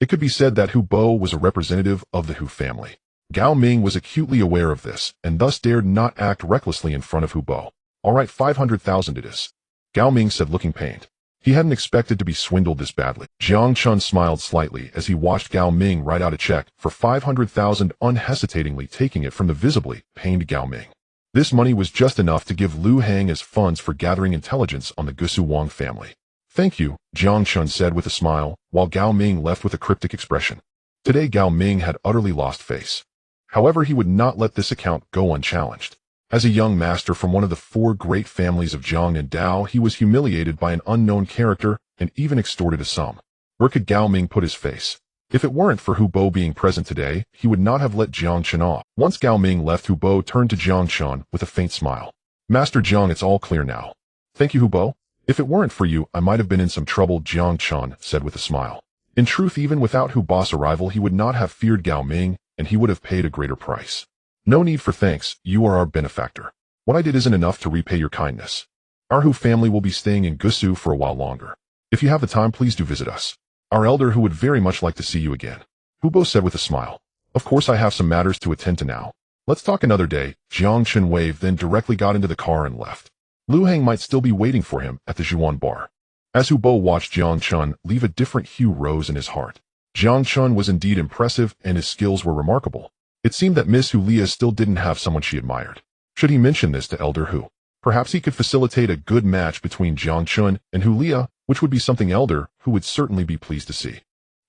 It could be said that Hu Bo was a representative of the Hu family. Gao Ming was acutely aware of this, and thus dared not act recklessly in front of Hu Bo. All right, 500,000 it is. Gao Ming said, looking pained. He hadn't expected to be swindled this badly. Jiang Chen smiled slightly as he watched Gao Ming write out a check for 500,000, unhesitatingly taking it from the visibly pained Gao Ming. This money was just enough to give Lu Hang as funds for gathering intelligence on the Gusu Wang family. Thank you, Jiang Chen said with a smile, while Gao Ming left with a cryptic expression. Today Gao Ming had utterly lost face. However, he would not let this account go unchallenged. As a young master from one of the 4 great families of Jiang and Dao, he was humiliated by an unknown character and even extorted a sum. Where could Gao Ming put his face? If it weren't for Hu Bo being present today, he would not have let Jiang Chen off. Once Gao Ming left, Hu Bo turned to Jiang Chen with a faint smile. Master Jiang, it's all clear now. Thank you, Hu Bo. If it weren't for you, I might have been in some trouble, Jiang Chen said with a smile. In truth, even without Hu Bo's arrival, he would not have feared Gao Ming, and he would have paid a greater price. No need for thanks, you are our benefactor. What I did isn't enough to repay your kindness. Our Hu family will be staying in Gusu for a while longer. If you have the time, please do visit us. Our elder Hu would very much like to see you again. Hu Bo said with a smile. Of course, I have some matters to attend to now. Let's talk another day. Jiang Chen waved, then directly got into the car and left. Lu Hang might still be waiting for him at the Zhuan bar. As Hu Bo watched Jiang Chen leave, a different hue rose in his heart. Jiang Chen was indeed impressive, and his skills were remarkable. It seemed that Miss Hu Lia still didn't have someone she admired. Should he mention this to Elder Hu? Perhaps he could facilitate a good match between Jiang Chen and Hu Lia, which would be something Elder Hu would certainly be pleased to see.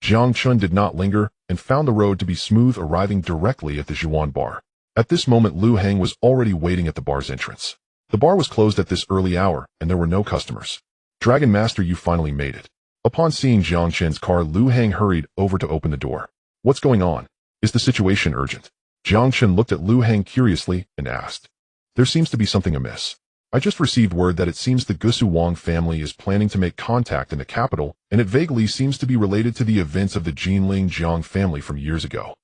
Jiang Chen did not linger and found the road to be smooth, arriving directly at the Zhuan bar. At this moment, Lu Hang was already waiting at the bar's entrance. The bar was closed at this early hour, and there were no customers. Dragon Master, you finally made it. Upon seeing Jiang Chen's car, Lu Hang hurried over to open the door. What's going on? Is the situation urgent? Jiang Chen looked at Lu Hang curiously and asked. There seems to be something amiss. I just received word that it seems the Gusu Wang family is planning to make contact in the capital, and it vaguely seems to be related to the events of the Jinling Jiang family from years ago.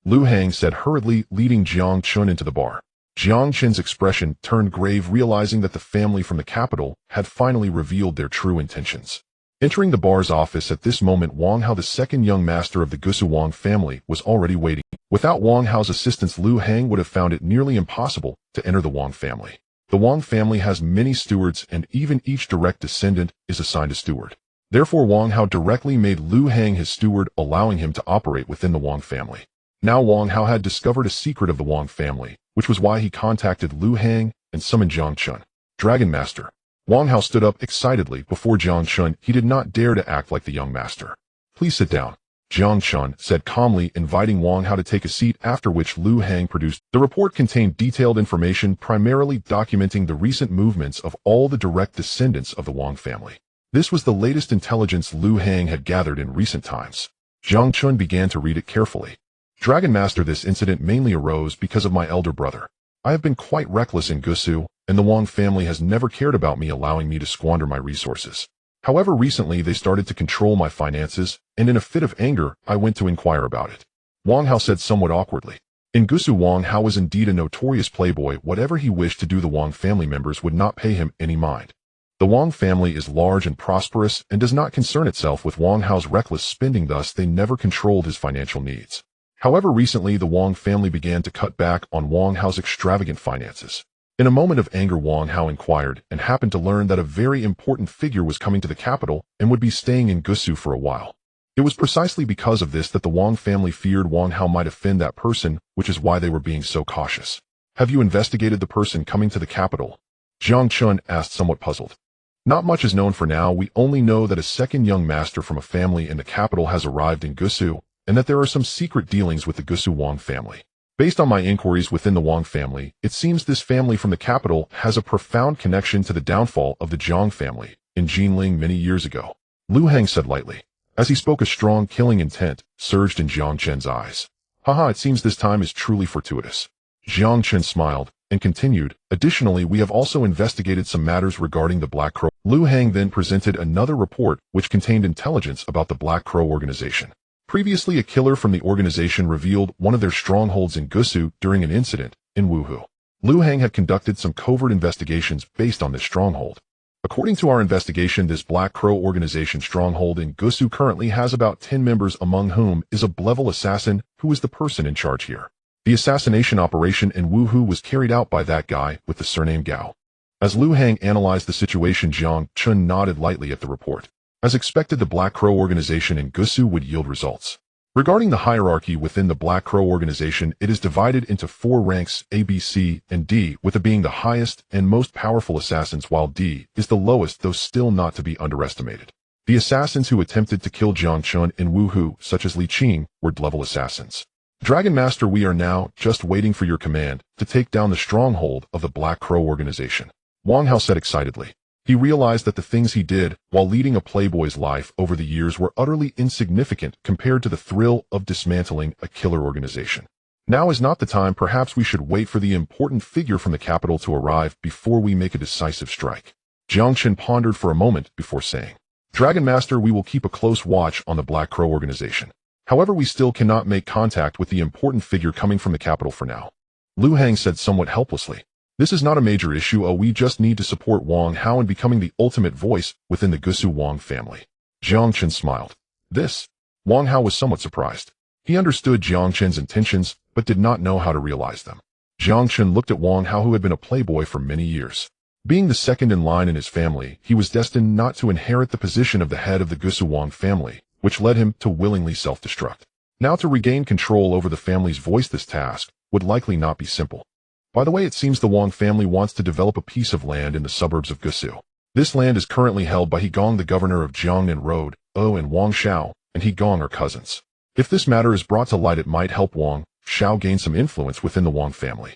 Lu Hang said hurriedly, leading Jiang Chen into the bar. Jiang Chen's expression turned grave, realizing that the family from the capital had finally revealed their true intentions. Entering the bar's office at this moment, Wang Hao, the second young master of the Gusu Wang family, was already waiting. Without Wang Hao's assistance, Lu Hang would have found it nearly impossible to enter the Wang family. The Wang family has many stewards, and even each direct descendant is assigned a steward. Therefore, Wang Hao directly made Lu Hang his steward, allowing him to operate within the Wang family. Now Wang Hao had discovered a secret of the Wang family, which was why he contacted Lu Hang and summoned Jiang Chen. Dragon Master. Wang Hao stood up excitedly before Jiang Chen. He did not dare to act like the young master. Please sit down, Jiang Chen said calmly, inviting Wang Hao to take a seat, after which Lu Hang produced. The report contained detailed information, primarily documenting the recent movements of all the direct descendants of the Wang family. This was the latest intelligence Lu Hang had gathered in recent times. Jiang Chen began to read it carefully. Dragon Master, this incident mainly arose because of my elder brother. I have been quite reckless in Gusu, and the Wang family has never cared about me, allowing me to squander my resources. However, recently they started to control my finances, and in a fit of anger, I went to inquire about it. Wang Hao said somewhat awkwardly. In Gusu, Wang Hao was indeed a notorious playboy. Whatever he wished to do, the Wang family members would not pay him any mind. The Wang family is large and prosperous and does not concern itself with Wang Hao's reckless spending, thus they never controlled his financial needs. However, recently the Wang family began to cut back on Wang Hao's extravagant finances. In a moment of anger, Wang Hao inquired and happened to learn that a very important figure was coming to the capital and would be staying in Gusu for a while. It was precisely because of this that the Wang family feared Wang Hao might offend that person, which is why they were being so cautious. Have you investigated the person coming to the capital? Jiang Chen asked, somewhat puzzled. Not much is known for now. We only know that a second young master from a family in the capital has arrived in Gusu, and that there are some secret dealings with the Gusu Wang family. Based on my inquiries within the Wang family, it seems this family from the capital has a profound connection to the downfall of the Jiang family in Jinling many years ago. Lu Heng said lightly. As he spoke, a strong killing intent surged in Jiang Chen's eyes. Haha, it seems this time is truly fortuitous. Jiang Chen smiled and continued, additionally, we have also investigated some matters regarding the Black Crow. Lu Heng then presented another report which contained intelligence about the Black Crow organization. Previously, a killer from the organization revealed one of their strongholds in Gusu during an incident in Wuhu. Lu Heng had conducted some covert investigations based on this stronghold. According to our investigation, this Black Crow organization stronghold in Gusu currently has about 10 members, among whom is a level assassin who is the person in charge here. The assassination operation in Wuhu was carried out by that guy with the surname Gao. As Lu Heng analyzed the situation, Jiang Chen nodded lightly at the report. As expected, the Black Crow organization in Gusu would yield results. Regarding the hierarchy within the Black Crow organization, it is divided into 4 ranks, A, B, C, and D, with A being the highest and most powerful assassins, while D is the lowest, though still not to be underestimated. The assassins who attempted to kill Jiang Chen in Wuhu, such as Li Qing, were level assassins. Dragon Master, we are now just waiting for your command to take down the stronghold of the Black Crow organization. Wang Hao said excitedly. He realized that the things he did while leading a playboy's life over the years were utterly insignificant compared to the thrill of dismantling a killer organization. Now is not the time. Perhaps we should wait for the important figure from the capital to arrive before we make a decisive strike. Jiang Chen pondered for a moment before saying, Dragon Master, we will keep a close watch on the Black Crow organization. However, we still cannot make contact with the important figure coming from the capital for now. Lu Heng said somewhat helplessly. This is not a major issue. We just need to support Wang Hao in becoming the ultimate voice within the Gusu Wang family. Jiang Chen smiled. This? Wang Hao was somewhat surprised. He understood Jiang Chen's intentions, but did not know how to realize them. Jiang Chen looked at Wang Hao, who had been a playboy for many years. Being the second in line in his family, he was destined not to inherit the position of the head of the Gusu Wang family, which led him to willingly self-destruct. Now to regain control over the family's voice, this task would likely not be simple. By the way, it seems the Wang family wants to develop a piece of land in the suburbs of Gusu. This land is currently held by He Gong, the governor of Jiangnan Road, and Wang Xiao, and He Gong are cousins. If this matter is brought to light, it might help Wang Xiao gain some influence within the Wang family.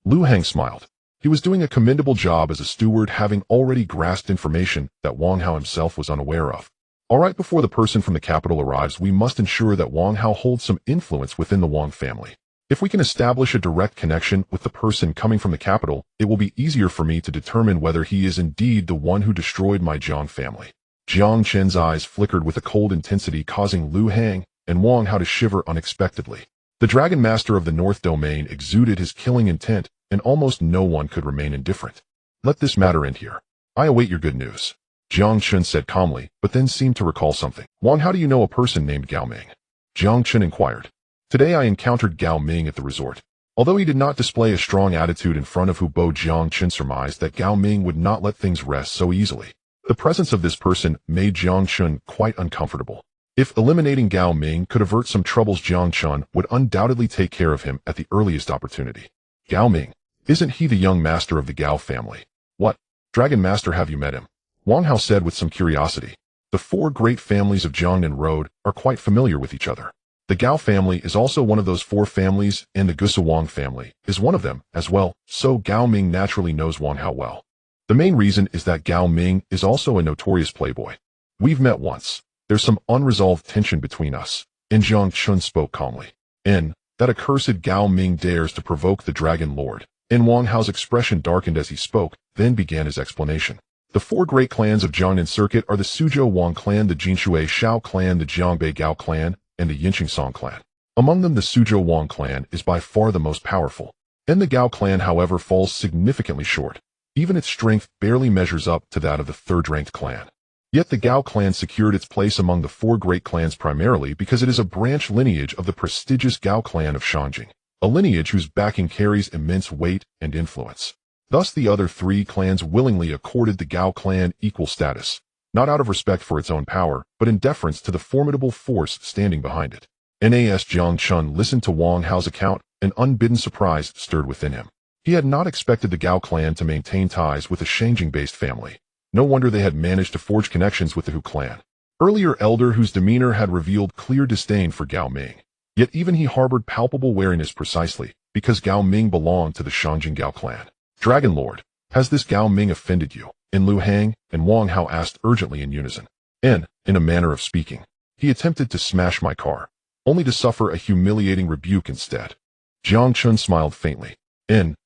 Lu Heng smiled. He was doing a commendable job as a steward, having already grasped information that Wang Hao himself was unaware of. All right, before the person from the capital arrives, we must ensure that Wang Hao holds some influence within the Wang family. If we can establish a direct connection with the person coming from the capital, it will be easier for me to determine whether he is indeed the one who destroyed my Jiang family. Jiang Chen's eyes flickered with a cold intensity, causing Lu Heng and Wang Hao to shiver unexpectedly. The Dragon Master of the North Domain exuded his killing intent, and almost no one could remain indifferent. Let this matter end here. I await your good news. Jiang Chen said calmly, but then seemed to recall something. Wang, how do you know a person named Gao Ming? Jiang Chen inquired. Today I encountered Gao Ming at the resort. Although he did not display a strong attitude in front of Hubo, Jiang Chen surmised that Gao Ming would not let things rest so easily. The presence of this person made Jiang Chen quite uncomfortable. If eliminating Gao Ming could avert some troubles, Jiang Chen would undoubtedly take care of him at the earliest opportunity. Gao Ming, isn't he the young master of the Gao family? What, Dragon Master, have you met him? Wang Hao said with some curiosity. The 4 great families of Jiangnan Road are quite familiar with each other. The Gao family is also one of those 4 families, and the Gusu Wang family is one of them as well, so Gao Ming naturally knows Wang Hao well. The main reason is that Gao Ming is also a notorious playboy. We've met once. There's some unresolved tension between us. And Jiang Chen spoke calmly. And that accursed Gao Ming dares to provoke the Dragon Lord. And Wang Hao's expression darkened as he spoke, then began his explanation. The 4 great clans of Jiangnan Circuit are the Suzhou Wang clan, the Jinshui Shao clan, the Jiangbei Gao clan, and the Yinqing Song clan. Among them, the Suzhou Wang clan is by far the most powerful. And the Gao clan, however, falls significantly short. Even its strength barely measures up to that of the 3rd-ranked clan. Yet the Gao clan secured its place among the 4 great clans primarily because it is a branch lineage of the prestigious Gao clan of Shanjing, a lineage whose backing carries immense weight and influence. Thus the other 3 clans willingly accorded the Gao clan equal status, not out of respect for its own power, but in deference to the formidable force standing behind it. Nas Jiang Chen listened to Wang Hao's account, and unbidden surprise stirred within him. He had not expected the Gao clan to maintain ties with a Shangjing-based family. No wonder they had managed to forge connections with the Hu clan. Earlier elder whose demeanor had revealed clear disdain for Gao Ming. Yet even he harbored palpable wariness precisely because Gao Ming belonged to the Shangjing Gao clan. Dragon Lord, has this Gao Ming offended you? In Lu Hang and Wang Hao asked urgently in unison. In a manner of speaking, he attempted to smash my car, only to suffer a humiliating rebuke instead. Jiang Chen smiled faintly.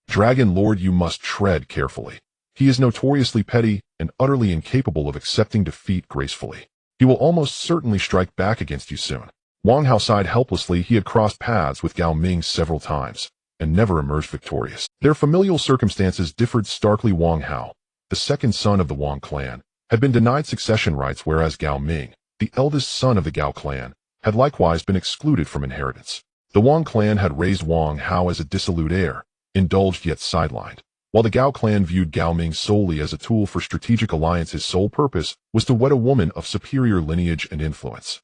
Dragon Lord, you must tread carefully. He is notoriously petty and utterly incapable of accepting defeat gracefully. He will almost certainly strike back against you soon. Wang Hao sighed helplessly. He had crossed paths with Gao Ming several times and never emerged victorious. Their familial circumstances differed starkly. Wang Hao, the second son of the Wang clan, had been denied succession rights, whereas Gao Ming, the eldest son of the Gao clan, had likewise been excluded from inheritance. The Wang clan had raised Wang Hao as a dissolute heir, indulged yet sidelined, while the Gao clan viewed Gao Ming solely as a tool for strategic alliance. His sole purpose was to wed a woman of superior lineage and influence.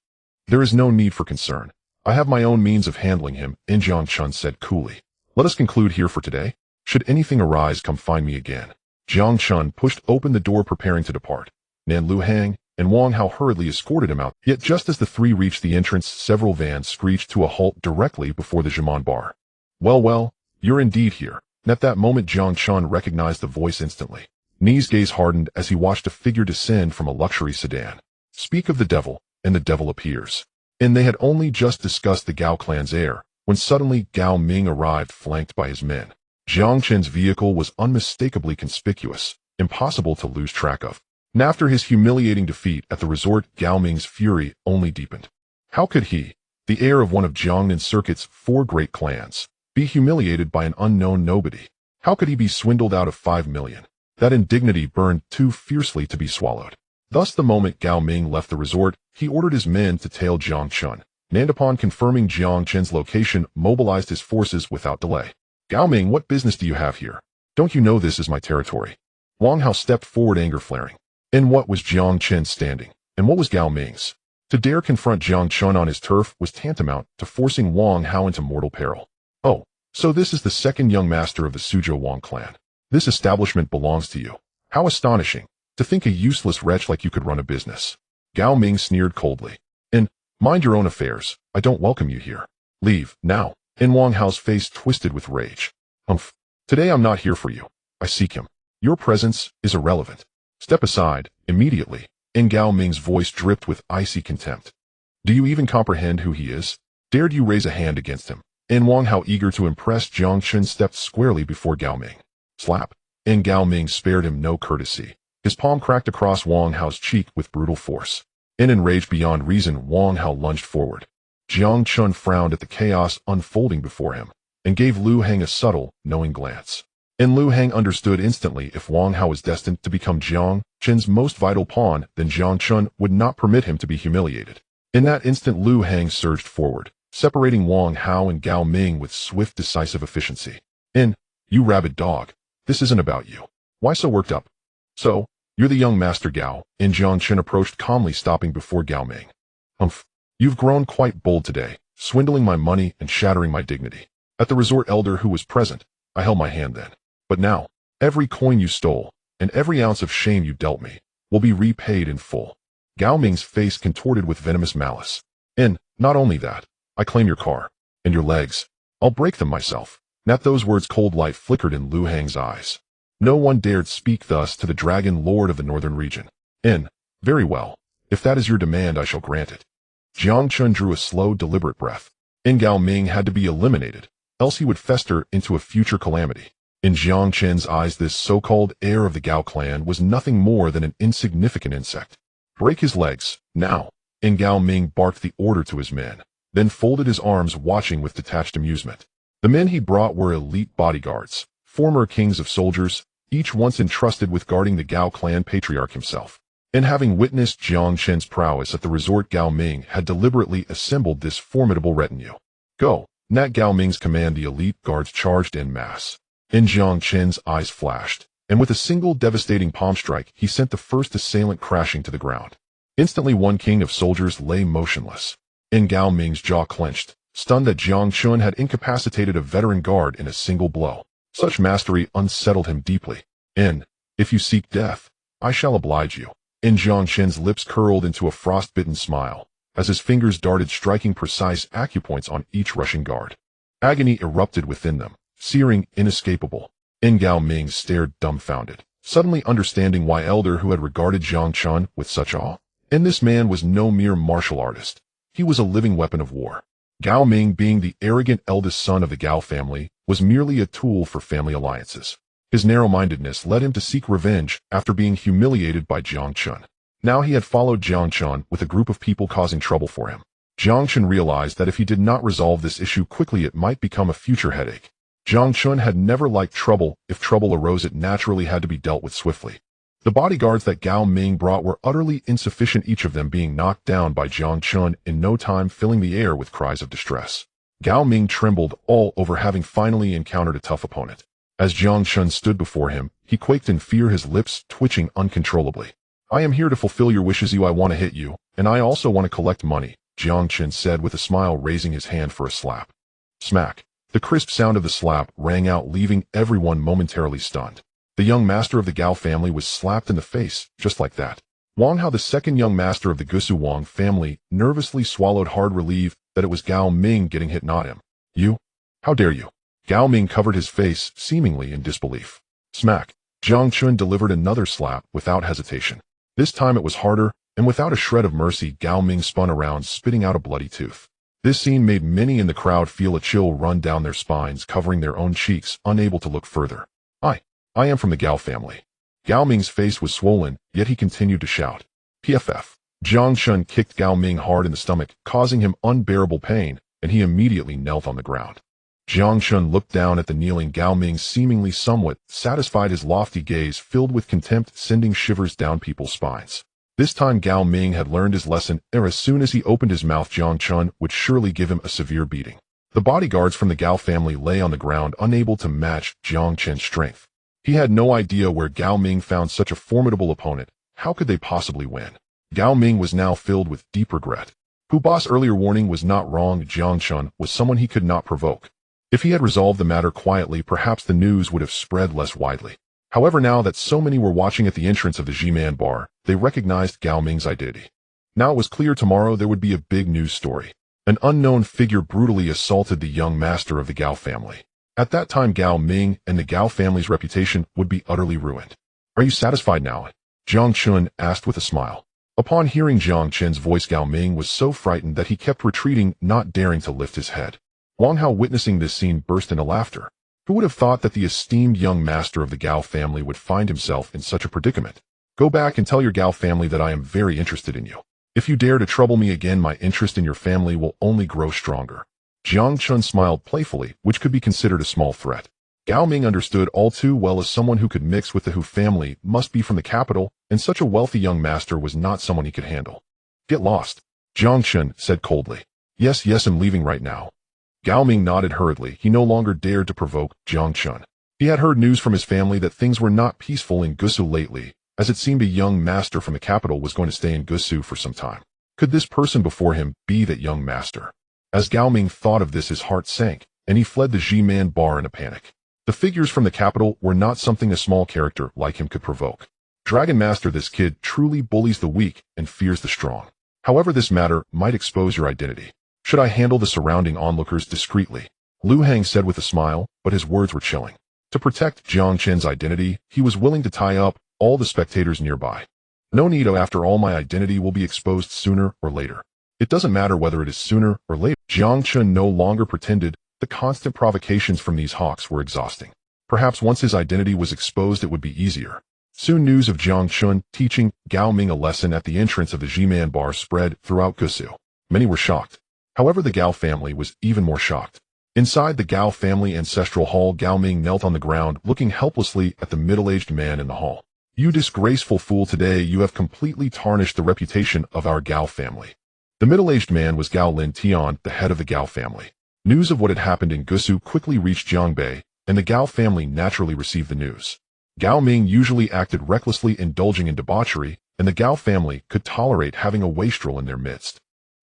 There is no need for concern. I have my own means of handling him, Jiang Chen said coolly. Let us conclude here for today. Should anything arise, come find me again. Jiang Chen pushed open the door preparing to depart. Nan Lu Hang and Wang Hao hurriedly escorted him out. Yet just as the three reached the entrance, several vans screeched to a halt directly before the Jiman bar. Well, you're indeed here. And at that moment Jiang Chen recognized the voice instantly. Ni's gaze hardened as he watched a figure descend from a luxury sedan. Speak of the devil, and the devil appears. And they had only just discussed the Gao clan's heir, when suddenly Gao Ming arrived flanked by his men. Jiang Chen's vehicle was unmistakably conspicuous, impossible to lose track of. And after his humiliating defeat at the resort, Gao Ming's fury only deepened. How could he, the heir of one of Jiangnan Circuit's 4 great clans, be humiliated by an unknown nobody? How could he be swindled out of 5 million? That indignity burned too fiercely to be swallowed. Thus the moment Gao Ming left the resort, he ordered his men to tail Jiang Chen, and upon confirming Jiang Chen's location, mobilized his forces without delay. Gao Ming, what business do you have here? Don't you know this is my territory? Wang Hao stepped forward, anger flaring. In what was Jiang Chen standing, and what was Gao Ming's? To dare confront Jiang Chen on his turf was tantamount to forcing Wang Hao into mortal peril. Oh, so this is the second young master of the Suzhou Wang clan. This establishment belongs to you. How astonishing, to think a useless wretch like you could run a business. Gao Ming sneered coldly. Mind your own affairs, I don't welcome you here. Leave, now. Wang Hao's face twisted with rage. Humph. Today I'm not here for you. I seek him. Your presence is irrelevant. Step aside, immediately. Gao Ming's voice dripped with icy contempt. Do you even comprehend who he is? Dared you raise a hand against him? Wang Hao, eager to impress Jiang Chen, stepped squarely before Gao Ming. Slap. Gao Ming spared him no courtesy. His palm cracked across Wang Hao's cheek with brutal force. Enraged beyond reason, Wang Hao lunged forward. Jiang Chen frowned at the chaos unfolding before him, and gave Lu Hang a subtle, knowing glance. Lu Hang understood instantly. If Wang Hao was destined to become Jiang Chen's most vital pawn, then Jiang Chen would not permit him to be humiliated. In that instant, Lu Hang surged forward, separating Wang Hao and Gao Ming with swift, decisive efficiency. You rabid dog, this isn't about you. Why so worked up? So, you're the young master Gao. Jiang Chen approached calmly, stopping before Gao Ming. Humph. You've grown quite bold today, swindling my money and shattering my dignity. At the resort elder who was present, I held my hand then. But now, every coin you stole, and every ounce of shame you dealt me, will be repaid in full. Gao Ming's face contorted with venomous malice. Not only that, I claim your car, and your legs. I'll break them myself. And at those words, cold light flickered in Lu Hang's eyes. No one dared speak thus to the Dragon Lord of the Northern region. Very well. If that is your demand, I shall grant it. Jiang Chen drew a slow, deliberate breath. Gao Ming had to be eliminated, else he would fester into a future calamity. In Jiang Chen's eyes, this so-called heir of the Gao clan was nothing more than an insignificant insect. Break his legs, now. Gao Ming barked the order to his men, then folded his arms, watching with detached amusement. The men he brought were elite bodyguards, former kings of soldiers, each once entrusted with guarding the Gao clan patriarch himself. And having witnessed Jiang Chen's prowess at the resort, Gao Ming had deliberately assembled this formidable retinue. Go. At Gao Ming's command, the elite guards charged en masse. Jiang Chen's eyes flashed, and with a single devastating palm strike, he sent the first assailant crashing to the ground. Instantly, one king of soldiers lay motionless. Gao Ming's jaw clenched, stunned that Jiang Chen had incapacitated a veteran guard in a single blow. Such mastery unsettled him deeply. If you seek death, I shall oblige you. Jiang Chen's lips curled into a frost-bitten smile, as his fingers darted, striking precise acupoints on each rushing guard. Agony erupted within them, searing, inescapable. Gao Ming stared dumbfounded, suddenly understanding why Elder who had regarded Jiang Chen with such awe. This man was no mere martial artist. He was a living weapon of war. Gao Ming, being the arrogant eldest son of the Gao family, was merely a tool for family alliances. His narrow-mindedness led him to seek revenge after being humiliated by Jiang Chen. Now he had followed Jiang Chen with a group of people causing trouble for him. Jiang Chen realized that if he did not resolve this issue quickly, it might become a future headache. Jiang Chen had never liked trouble. If trouble arose, it naturally had to be dealt with swiftly. The bodyguards that Gao Ming brought were utterly insufficient, each of them being knocked down by Jiang Chen in no time, filling the air with cries of distress. Gao Ming trembled all over, having finally encountered a tough opponent. As Jiang Chen stood before him, he quaked in fear, his lips twitching uncontrollably. I am here to fulfill your wishes. I want to hit you, and I also want to collect money, Jiang Chen said with a smile, raising his hand for a slap. Smack. The crisp sound of the slap rang out, leaving everyone momentarily stunned. The young master of the Gao family was slapped in the face, just like that. Wang Hao, the second young master of the Gusu Wang family, nervously swallowed hard, relieved that it was Gao Ming getting hit, not him. You? How dare you? Gao Ming covered his face, seemingly in disbelief. Smack. Jiang Chen delivered another slap without hesitation. This time it was harder, and without a shred of mercy, Gao Ming spun around, spitting out a bloody tooth. This scene made many in the crowd feel a chill run down their spines, covering their own cheeks, unable to look further. I am from the Gao family. Gao Ming's face was swollen, yet he continued to shout. PFF. Jiang Chen kicked Gao Ming hard in the stomach, causing him unbearable pain, and he immediately knelt on the ground. Jiang Chen looked down at the kneeling Gao Ming, seemingly somewhat satisfied, his lofty gaze filled with contempt, sending shivers down people's spines. This time Gao Ming had learned his lesson, and as soon as he opened his mouth, Jiang Chen would surely give him a severe beating. The bodyguards from the Gao family lay on the ground, unable to match Jiang Chen's strength. He had no idea where Gao Ming found such a formidable opponent. How could they possibly win? Gao Ming was now filled with deep regret. Hu Ba's earlier warning was not wrong. Jiang Chen was someone he could not provoke. If he had resolved the matter quietly, perhaps the news would have spread less widely. However, now that so many were watching at the entrance of the G-Man bar, they recognized Gao Ming's identity. Now it was clear tomorrow there would be a big news story. An unknown figure brutally assaulted the young master of the Gao family. At that time, Gao Ming and the Gao family's reputation would be utterly ruined. Are you satisfied now? Jiang Chen asked with a smile. Upon hearing Jiang Chen's voice, Gao Ming was so frightened that he kept retreating, not daring to lift his head. Wang Hao, witnessing this scene, burst into laughter. Who would have thought that the esteemed young master of the Gao family would find himself in such a predicament? Go back and tell your Gao family that I am very interested in you. If you dare to trouble me again, my interest in your family will only grow stronger. Jiang Chen smiled playfully, which could be considered a small threat. Gao Ming understood all too well, as someone who could mix with the Hu family must be from the capital, and such a wealthy young master was not someone he could handle. Get lost, Jiang Chen said coldly. Yes, I'm leaving right now. Gao Ming nodded hurriedly. He no longer dared to provoke Jiang Chen. He had heard news from his family that things were not peaceful in Gusu lately, as it seemed a young master from the capital was going to stay in Gusu for some time. Could this person before him be that young master? As Gao Ming thought of this, his heart sank, and he fled the G-Man bar in a panic. The figures from the capital were not something a small character like him could provoke. Dragon Master, this kid truly bullies the weak and fears the strong. However, this matter might expose your identity. Should I handle the surrounding onlookers discreetly? Lu Hang said with a smile, but his words were chilling. To protect Jiang Chen's identity, he was willing to tie up all the spectators nearby. No need, after all, my identity will be exposed sooner or later. It doesn't matter whether it is sooner or later. Jiang Chen no longer pretended. The constant provocations from these hawks were exhausting. Perhaps once his identity was exposed, it would be easier. Soon news of Jiang Chen teaching Gao Ming a lesson at the entrance of the G-Man bar spread throughout Gusu. Many were shocked. However, the Gao family was even more shocked. Inside the Gao family ancestral hall, Gao Ming knelt on the ground, looking helplessly at the middle-aged man in the hall. You disgraceful fool, today you have completely tarnished the reputation of our Gao family. The middle-aged man was Gao Lin Tian, the head of the Gao family. News of what had happened in Gusu quickly reached Jiangbei, and the Gao family naturally received the news. Gao Ming usually acted recklessly, indulging in debauchery, and the Gao family could tolerate having a wastrel in their midst.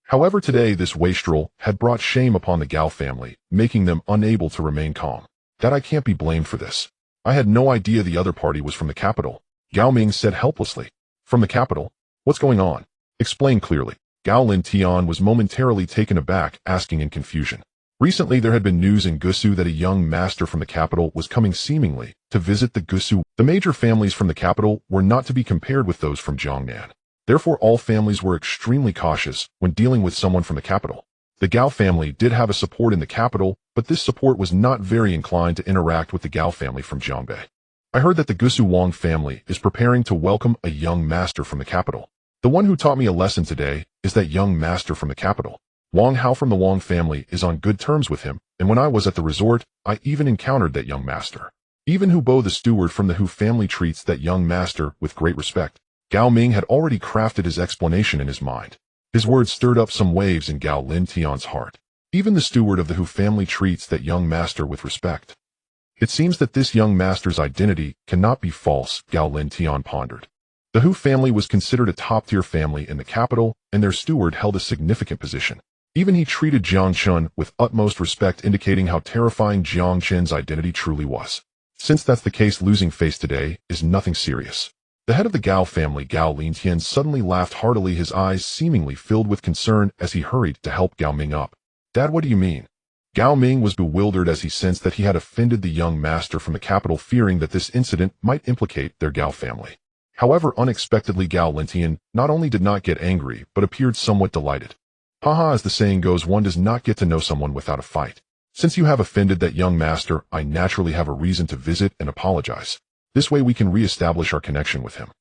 However, today this wastrel had brought shame upon the Gao family, making them unable to remain calm. That I can't be blamed for this. I had no idea the other party was from the capital, Gao Ming said helplessly. From the capital? What's going on? Explain clearly. Gao Lin Tian was momentarily taken aback, asking in confusion. Recently there had been news in Gusu that a young master from the capital was coming seemingly to visit the Gusu. The major families from the capital were not to be compared with those from Jiangnan. Therefore all families were extremely cautious when dealing with someone from the capital. The Gao family did have a support in the capital, but this support was not very inclined to interact with the Gao family from Jiangbei. I heard that the Gusu Wang family is preparing to welcome a young master from the capital. The one who taught me a lesson today is that young master from the capital. Wang Hao from the Wang family is on good terms with him, and when I was at the resort, I even encountered that young master. Even Hu Bo the steward from the Hu family treats that young master with great respect. Gao Ming had already crafted his explanation in his mind. His words stirred up some waves in Gao Lin Tian's heart. Even the steward of the Hu family treats that young master with respect. It seems that this young master's identity cannot be false, Gao Lin Tian pondered. The Hu family was considered a top-tier family in the capital, and their steward held a significant position. Even he treated Jiang Chen with utmost respect, indicating how terrifying Jiang Chen's identity truly was. Since that's the case, losing face today is nothing serious. The head of the Gao family, Gao Lintian, suddenly laughed heartily, his eyes seemingly filled with concern as he hurried to help Gao Ming up. Dad, what do you mean? Gao Ming was bewildered as he sensed that he had offended the young master from the capital, fearing that this incident might implicate their Gao family. However, unexpectedly Gao Lintian not only did not get angry, but appeared somewhat delighted. Haha, as the saying goes, one does not get to know someone without a fight. Since you have offended that young master, I naturally have a reason to visit and apologize. This way we can re-establish our connection with him.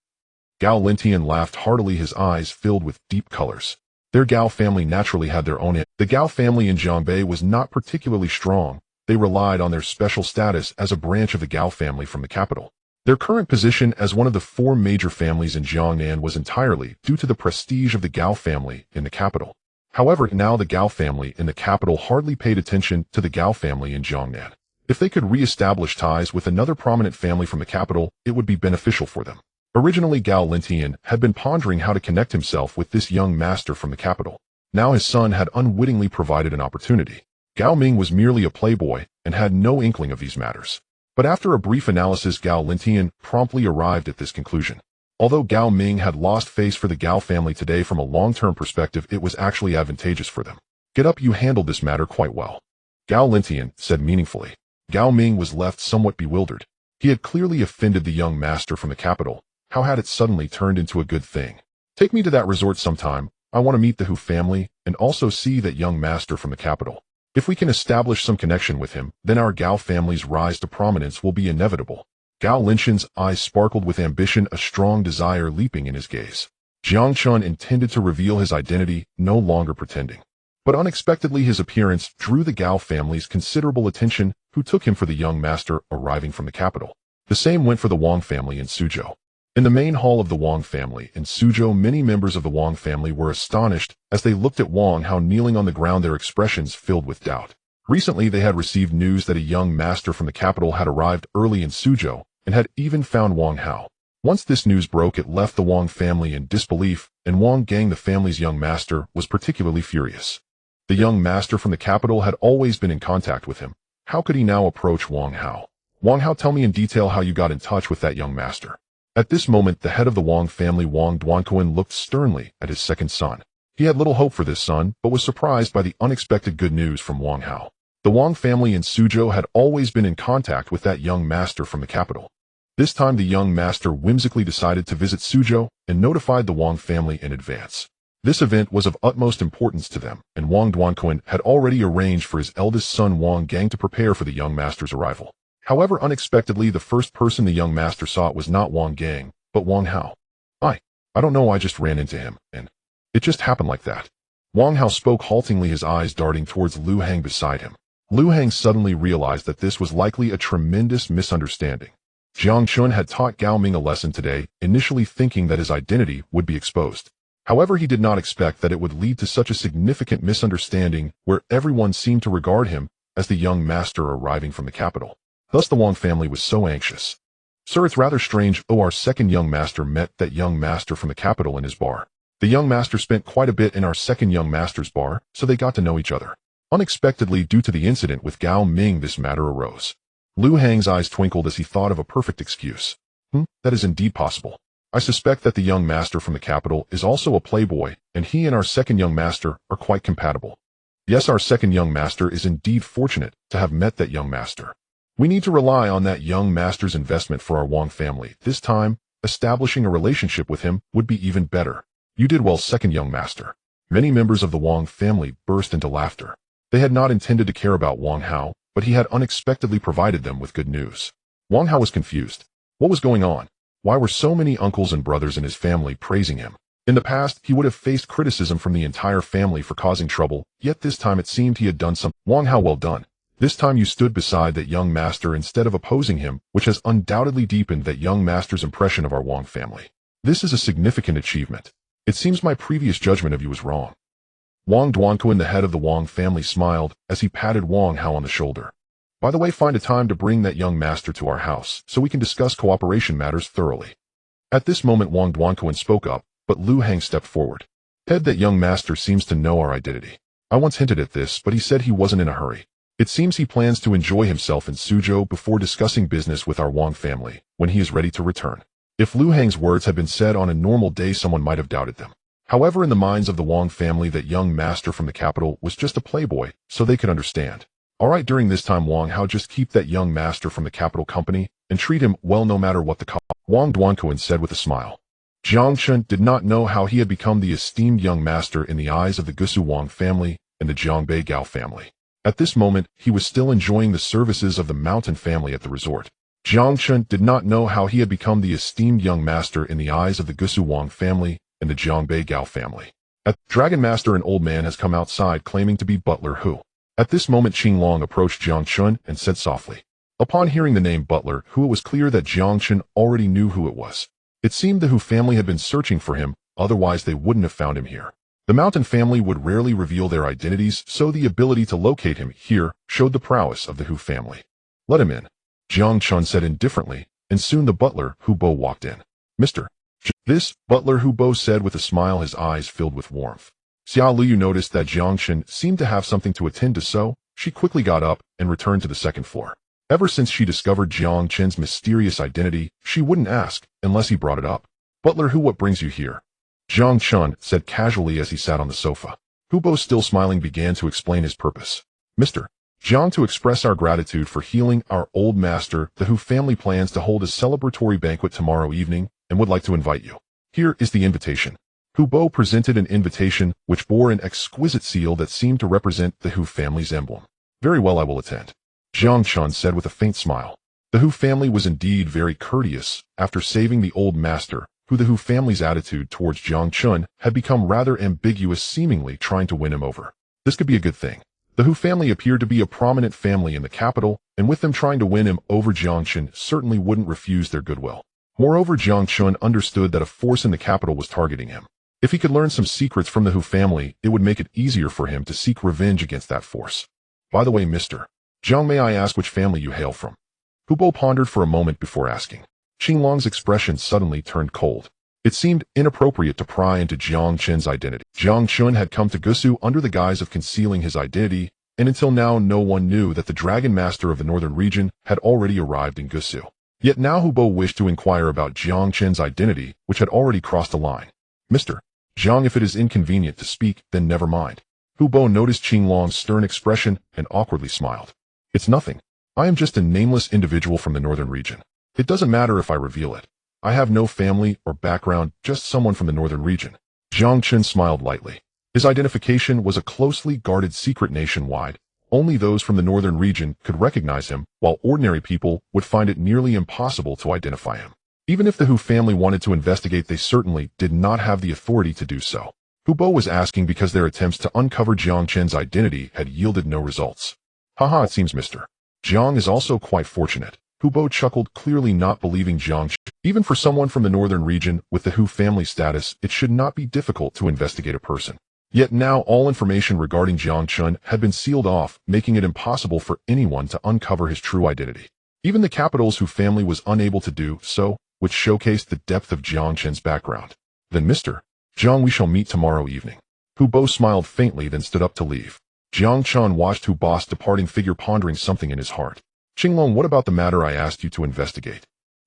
Gao Lintian laughed heartily, his eyes filled with deep colors. Their Gao family naturally had their own. The Gao family in Jiangbei was not particularly strong. They relied on their special status as a branch of the Gao family from the capital. Their current position as one of the four major families in Jiangnan was entirely due to the prestige of the Gao family in the capital. However, now the Gao family in the capital hardly paid attention to the Gao family in Jiangnan. If they could re-establish ties with another prominent family from the capital, it would be beneficial for them. Originally, Gao Lintian had been pondering how to connect himself with this young master from the capital. Now his son had unwittingly provided an opportunity. Gao Ming was merely a playboy and had no inkling of these matters. But after a brief analysis, Gao Lintian promptly arrived at this conclusion. Although Gao Ming had lost face for the Gao family today, from a long-term perspective, it was actually advantageous for them. Get up, you handled this matter quite well, Gao Lintian said meaningfully. Gao Ming was left somewhat bewildered. He had clearly offended the young master from the capital. How had it suddenly turned into a good thing? Take me to that resort sometime. I want to meet the Hu family and also see that young master from the capital. If we can establish some connection with him, then our Gao family's rise to prominence will be inevitable. Gao Lintian's eyes sparkled with ambition, a strong desire leaping in his gaze. Jiang Chen intended to reveal his identity, no longer pretending. But unexpectedly his appearance drew the Gao family's considerable attention, who took him for the young master arriving from the capital. The same went for the Wang family in Suzhou. In the main hall of the Wang family in Suzhou, many members of the Wang family were astonished as they looked at Wang Hao kneeling on the ground, their expressions filled with doubt. Recently they had received news that a young master from the capital had arrived early in Suzhou and had even found Wang Hao. Once this news broke, it left the Wang family in disbelief, and Wang Gang, the family's young master, was particularly furious. The young master from the capital had always been in contact with him. How could he now approach Wang Hao? Wang Hao, tell me in detail how you got in touch with that young master. At this moment, the head of the Wang family, Wang Duanquan, looked sternly at his second son. He had little hope for this son, but was surprised by the unexpected good news from Wang Hao. The Wang family in Suzhou had always been in contact with that young master from the capital. This time the young master whimsically decided to visit Suzhou and notified the Wang family in advance. This event was of utmost importance to them, and Wang Duanquan had already arranged for his eldest son Wang Gang to prepare for the young master's arrival. However, unexpectedly, the first person the young master saw was not Wang Gang, but Wang Hao. I don't know, I just ran into him, and it just happened like that. Wang Hao spoke haltingly, his eyes darting towards Lu Hang beside him. Lu Hang suddenly realized that this was likely a tremendous misunderstanding. Jiang Chen had taught Gao Ming a lesson today, initially thinking that his identity would be exposed. However, he did not expect that it would lead to such a significant misunderstanding where everyone seemed to regard him as the young master arriving from the capital. Thus the Wang family was so anxious. Sir, it's rather strange. Our second young master met that young master from the capital in his bar. The young master spent quite a bit in our second young master's bar, so they got to know each other. Unexpectedly, due to the incident with Gao Ming, this matter arose. Lu Hang's eyes twinkled as he thought of a perfect excuse. That is indeed possible. I suspect that the young master from the capital is also a playboy, and he and our second young master are quite compatible. Yes, our second young master is indeed fortunate to have met that young master. We need to rely on that young master's investment for our Wang family. This time, establishing a relationship with him would be even better. You did well, second young master. Many members of the Wang family burst into laughter. They had not intended to care about Wang Hao, but he had unexpectedly provided them with good news. Wang Hao was confused. What was going on? Why were so many uncles and brothers in his family praising him? In the past, he would have faced criticism from the entire family for causing trouble, yet this time it seemed he had done something. Wang Hao, well done. This time you stood beside that young master instead of opposing him, which has undoubtedly deepened that young master's impression of our Wang family. This is a significant achievement. It seems my previous judgment of you was wrong. Wang Duanquan, the head of the Wang family, smiled as he patted Wang Hao on the shoulder. By the way, find a time to bring that young master to our house, so we can discuss cooperation matters thoroughly. At this moment Wang Duanquan spoke up, but Lu Hang stepped forward. Head, that young master seems to know our identity. I once hinted at this, but he said he wasn't in a hurry. It seems he plans to enjoy himself in Suzhou before discussing business with our Wang family, when he is ready to return. If Lu Hang's words had been said on a normal day, someone might have doubted them. However, in the minds of the Wang family, that young master from the capital was just a playboy, so they could understand. Alright, during this time Wang Hao, just keep that young master from the capital company, and treat him well no matter what the cost. Wang Duanquan said with a smile. Jiang Chen did not know how he had become the esteemed young master in the eyes of the Gusu Wang family and the Jiangbei Gao family. At this moment, he was still enjoying the services of the mountain family at the resort. Jiang Chen did not know how he had become the esteemed young master in the eyes of the Gusu Wang family and the Jiangbei Gao family. Dragon Master, an old man, has come outside claiming to be Butler Hu. At this moment Qing Long approached Jiang Chen and said softly. Upon hearing the name Butler Hu, it was clear that Jiang Chen already knew who it was. It seemed the Hu family had been searching for him, otherwise they wouldn't have found him here. The mountain family would rarely reveal their identities, so the ability to locate him here showed the prowess of the Hu family. Let him in, Jiang Chen said indifferently, and soon the butler Hu Bo walked in. Mr. This, Butler Hu Bo said with a smile, his eyes filled with warmth. Xia Liu noticed that Jiang Chen seemed to have something to attend to, so she quickly got up and returned to the second floor. Ever since she discovered Jiang Chen's mysterious identity, she wouldn't ask unless he brought it up. Butler Hu, what brings you here? Jiang Chen said casually as he sat on the sofa. Hu Bo, still smiling, began to explain his purpose. Mr. Jiang, to express our gratitude for healing our old master, the Hu family plans to hold a celebratory banquet tomorrow evening and would like to invite you. Here is the invitation. Hu Bo presented an invitation which bore an exquisite seal that seemed to represent the Hu family's emblem. Very well, I will attend, Jiang Chen said with a faint smile. The Hu family was indeed very courteous. After saving the old master, the Hu family's attitude towards Jiang Chen had become rather ambiguous, seemingly trying to win him over. This could be a good thing. The Hu family appeared to be a prominent family in the capital, and with them trying to win him over, Jiang Chen certainly wouldn't refuse their goodwill. Moreover, Jiang Chen understood that a force in the capital was targeting him. If he could learn some secrets from the Hu family, it would make it easier for him to seek revenge against that force. By the way, Mr. Jiang, may I ask which family you hail from? Hu Bo pondered for a moment before asking. Qing Long's expression suddenly turned cold. It seemed inappropriate to pry into Jiang Chen's identity. Jiang Chen had come to Gusu under the guise of concealing his identity, and until now no one knew that the Dragon Master of the northern region had already arrived in Gusu. Yet now Hu Bo wished to inquire about Jiang Chen's identity, which had already crossed a line. Mr. Jiang, if it is inconvenient to speak, then never mind. Hu Bo noticed Qing Long's stern expression and awkwardly smiled. It's nothing. I am just a nameless individual from the northern region. It doesn't matter if I reveal it. I have no family or background, just someone from the northern region. Jiang Chen smiled lightly. His identification was a closely guarded secret nationwide. Only those from the northern region could recognize him, while ordinary people would find it nearly impossible to identify him. Even if the Hu family wanted to investigate, they certainly did not have the authority to do so. Hu Bo was asking because their attempts to uncover Jiang Chen's identity had yielded no results. Haha, it seems Mr. Jiang is also quite fortunate. Hu Bo chuckled, clearly not believing Jiang Chen. Even for someone from the northern region with the Hu family status, it should not be difficult to investigate a person. Yet now all information regarding Jiang Chen had been sealed off, making it impossible for anyone to uncover his true identity. Even the capital's Hu family was unable to do so, which showcased the depth of Jiang Chen's background. Then Mr. Jiang, we shall meet tomorrow evening. Hu Bo smiled faintly, then stood up to leave. Jiang Chen watched Hu Bo's departing figure, pondering something in his heart. Qinglong, what about the matter I asked you to investigate?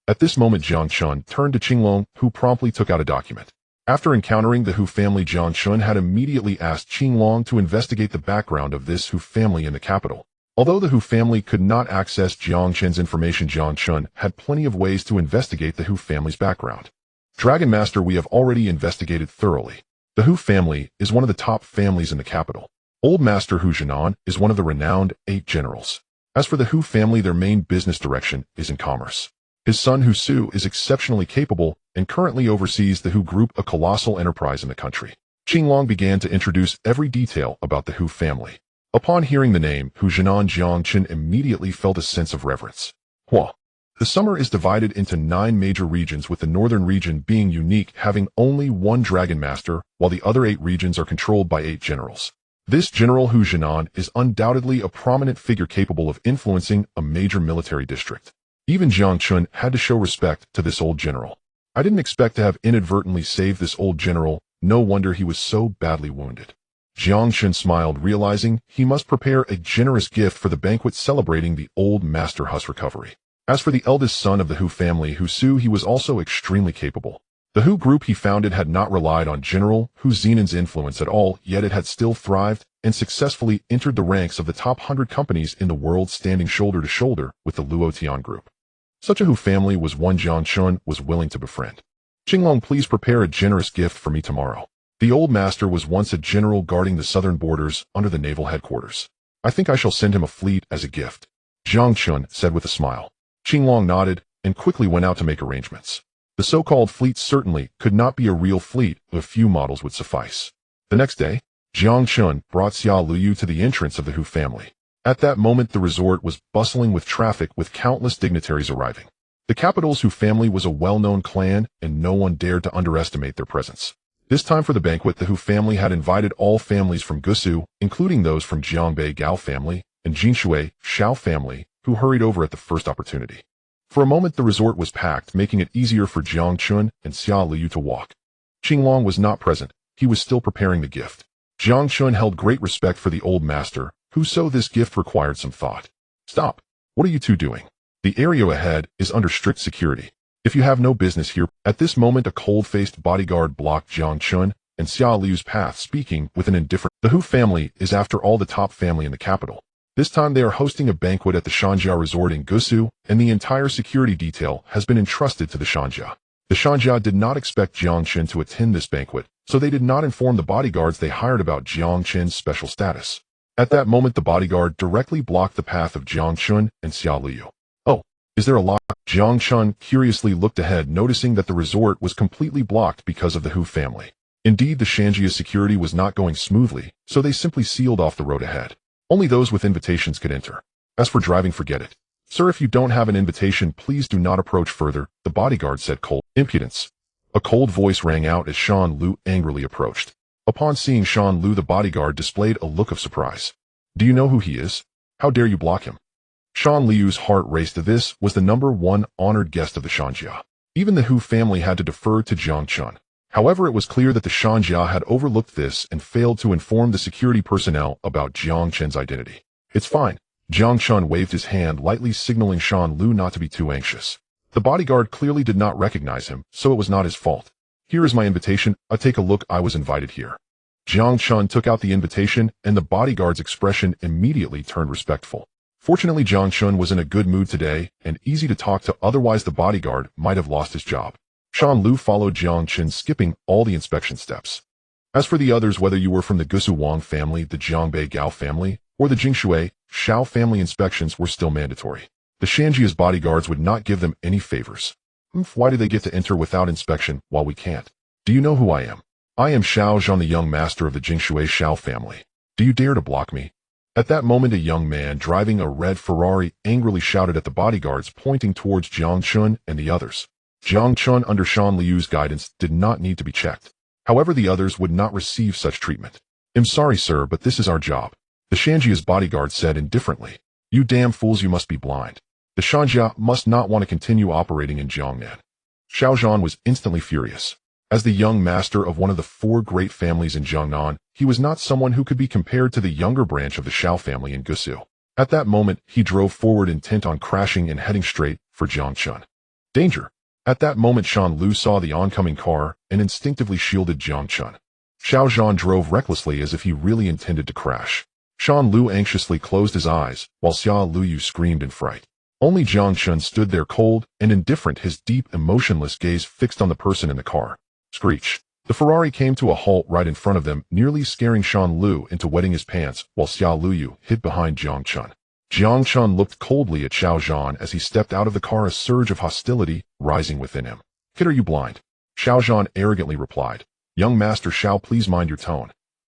At this moment, Jiang Chen turned to Qinglong, who promptly took out a document. After encountering the Hu family, Jiang Chen had immediately asked Qinglong to investigate the background of this Hu family in the capital. Although the Hu family could not access Jiang Chen's information, Jiang Chen had plenty of ways to investigate the Hu family's background. Dragon Master, we have already investigated thoroughly. The Hu family is one of the top families in the capital. Old Master Hu Jianan is one of the renowned 8 generals. As for the Hu family, their main business direction is in commerce. His son Hu Su is exceptionally capable and currently oversees the Hu Group, a colossal enterprise in the country. Qinglong began to introduce every detail about the Hu family. Upon hearing the name Hu Jianan, Jiang Chen immediately felt a sense of reverence. Hua. The summer is divided into 9 major regions, with the northern region being unique, having only 1 Dragon Master, while the other 8 regions are controlled by 8 generals. This general Hu Jianan is undoubtedly a prominent figure capable of influencing a major military district. Even Jiang Chen had to show respect to this old general. I didn't expect to have inadvertently saved this old general. No wonder he was so badly wounded. Jiang Chen smiled, realizing he must prepare a generous gift for the banquet celebrating the old Master Hu's recovery. As for the eldest son of the Hu family, Hu Su, he was also extremely capable. The Hu group he founded had not relied on General Hu Zenon's influence at all, yet it had still thrived and successfully entered the ranks of the top 100 companies in the world, standing shoulder to shoulder with the Luotian group. Such a Hu family was one Jiang Chen was willing to befriend. Qinglong, please prepare a generous gift for me tomorrow. The old master was once a general guarding the southern borders under the naval headquarters. I think I shall send him a fleet as a gift, Jiang Chen said with a smile. Qinglong nodded and quickly went out to make arrangements. The so-called fleet certainly could not be a real fleet, a few models would suffice. The next day, Jiang Chen brought Xia Liu to the entrance of the Hu family. At that moment, the resort was bustling with traffic, with countless dignitaries arriving. The capital's Hu family was a well-known clan, and no one dared to underestimate their presence. This time for the banquet, the Hu family had invited all families from Gusu, including those from Jiangbei Gao family and Jinshui Shao family, who hurried over at the first opportunity. For a moment, the resort was packed, making it easier for Jiang Chen and Xia Liu to walk. Qinglong was not present. He was still preparing the gift. Jiang Chen held great respect for the old master, who so this gift required some thought. Stop. What are you two doing? The area ahead is under strict security. If you have no business here. At this moment, a cold-faced bodyguard blocked Jiang Chen and Xia Liu's path, speaking with an indifferent. The Hu family is, after all, the top family in the capital. This time they are hosting a banquet at the Shanjia resort in Gusu, and the entire security detail has been entrusted to the Shanjia. The Shanjia did not expect Jiang Chen to attend this banquet, so they did not inform the bodyguards they hired about Jiang Chen's special status. At that moment, the bodyguard directly blocked the path of Jiang Chen and Xia Liu. Oh, is there a lock? Jiang Chen curiously looked ahead, noticing that the resort was completely blocked because of the Hu family. Indeed, the Shanjia security was not going smoothly, so they simply sealed off the road ahead. Only those with invitations could enter. As for driving, forget it. Sir, if you don't have an invitation, please do not approach further, the bodyguard said cold. Impudence. A cold voice rang out as Shan Lu angrily approached. Upon seeing Shan Lu, the bodyguard displayed a look of surprise. Do you know who he is? How dare you block him? Shan Liu's heart raced. This was the #1 honored guest of the Shanjia. Even the Hu family had to defer to Jiang Chen. However, it was clear that the Shanjia had overlooked this and failed to inform the security personnel about Jiang Chen's identity. It's fine. Jiang Chen waved his hand, lightly signaling Shan Lu not to be too anxious. The bodyguard clearly did not recognize him, so it was not his fault. Here is my invitation. Take a look. I was invited here. Jiang Chen took out the invitation, and the bodyguard's expression immediately turned respectful. Fortunately, Jiang Chen was in a good mood today and easy to talk to, otherwise the bodyguard might have lost his job. Shan Lu followed Jiang Chen, skipping all the inspection steps. As for the others, whether you were from the Gusu Wang family, the Jiangbei Gao family, or the Jinshui Shao family, inspections were still mandatory. The Shanjia's bodyguards would not give them any favors. Why do they get to enter without inspection while we can't? Do you know who I am? I am Shao Zhan, the young master of the Jinshui Shao family. Do you dare to block me? At that moment, a young man driving a red Ferrari angrily shouted at the bodyguards, pointing towards Jiang Chen and the others. Jiang Chen, under Shan Liu's guidance, did not need to be checked. However, the others would not receive such treatment. I'm sorry, sir, but this is our job, the Shanjia's bodyguard said indifferently. You damn fools, you must be blind. The Shanjia must not want to continue operating in Jiangnan. Shao Zhan was instantly furious. As the young master of one of the 4 great families in Jiangnan, he was not someone who could be compared to the younger branch of the Shao family in Gusu. At that moment, he drove forward intent on crashing and heading straight for Jiang Chen. Danger! At that moment, Shan Lu saw the oncoming car and instinctively shielded Jiang Chen. Xiao Zhan drove recklessly as if he really intended to crash. Shan Lu anxiously closed his eyes, while Xia Luyu screamed in fright. Only Jiang Chen stood there cold and indifferent, his deep, emotionless gaze fixed on the person in the car. Screech! The Ferrari came to a halt right in front of them, nearly scaring Shan Lu into wetting his pants, while Xia Luyu hid behind Jiang Chen. Jiang Chen looked coldly at Xiao Zhan as he stepped out of the car, a surge of hostility rising within him. "Kid, are you blind?" Xiao Zhan arrogantly replied. "Young Master Xiao, please mind your tone."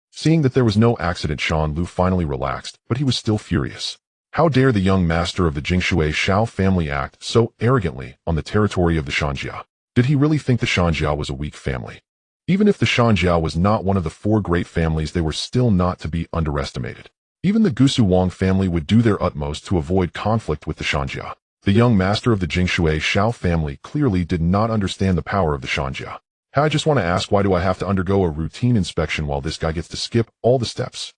Seeing that there was no accident, Shan Lu finally relaxed, but he was still furious. How dare the young master of the Jingshui Shao family act so arrogantly on the territory of the Shanjia? Did he really think the Shanjia was a weak family? Even if the Shanjia was not one of the four great families, they were still not to be underestimated. Even the Gusu Wang family would do their utmost to avoid conflict with the Shanjia. The young master of the Jingshui Shao family clearly did not understand the power of the Shanjia. I just want to ask, why do I have to undergo a routine inspection while this guy gets to skip all the steps?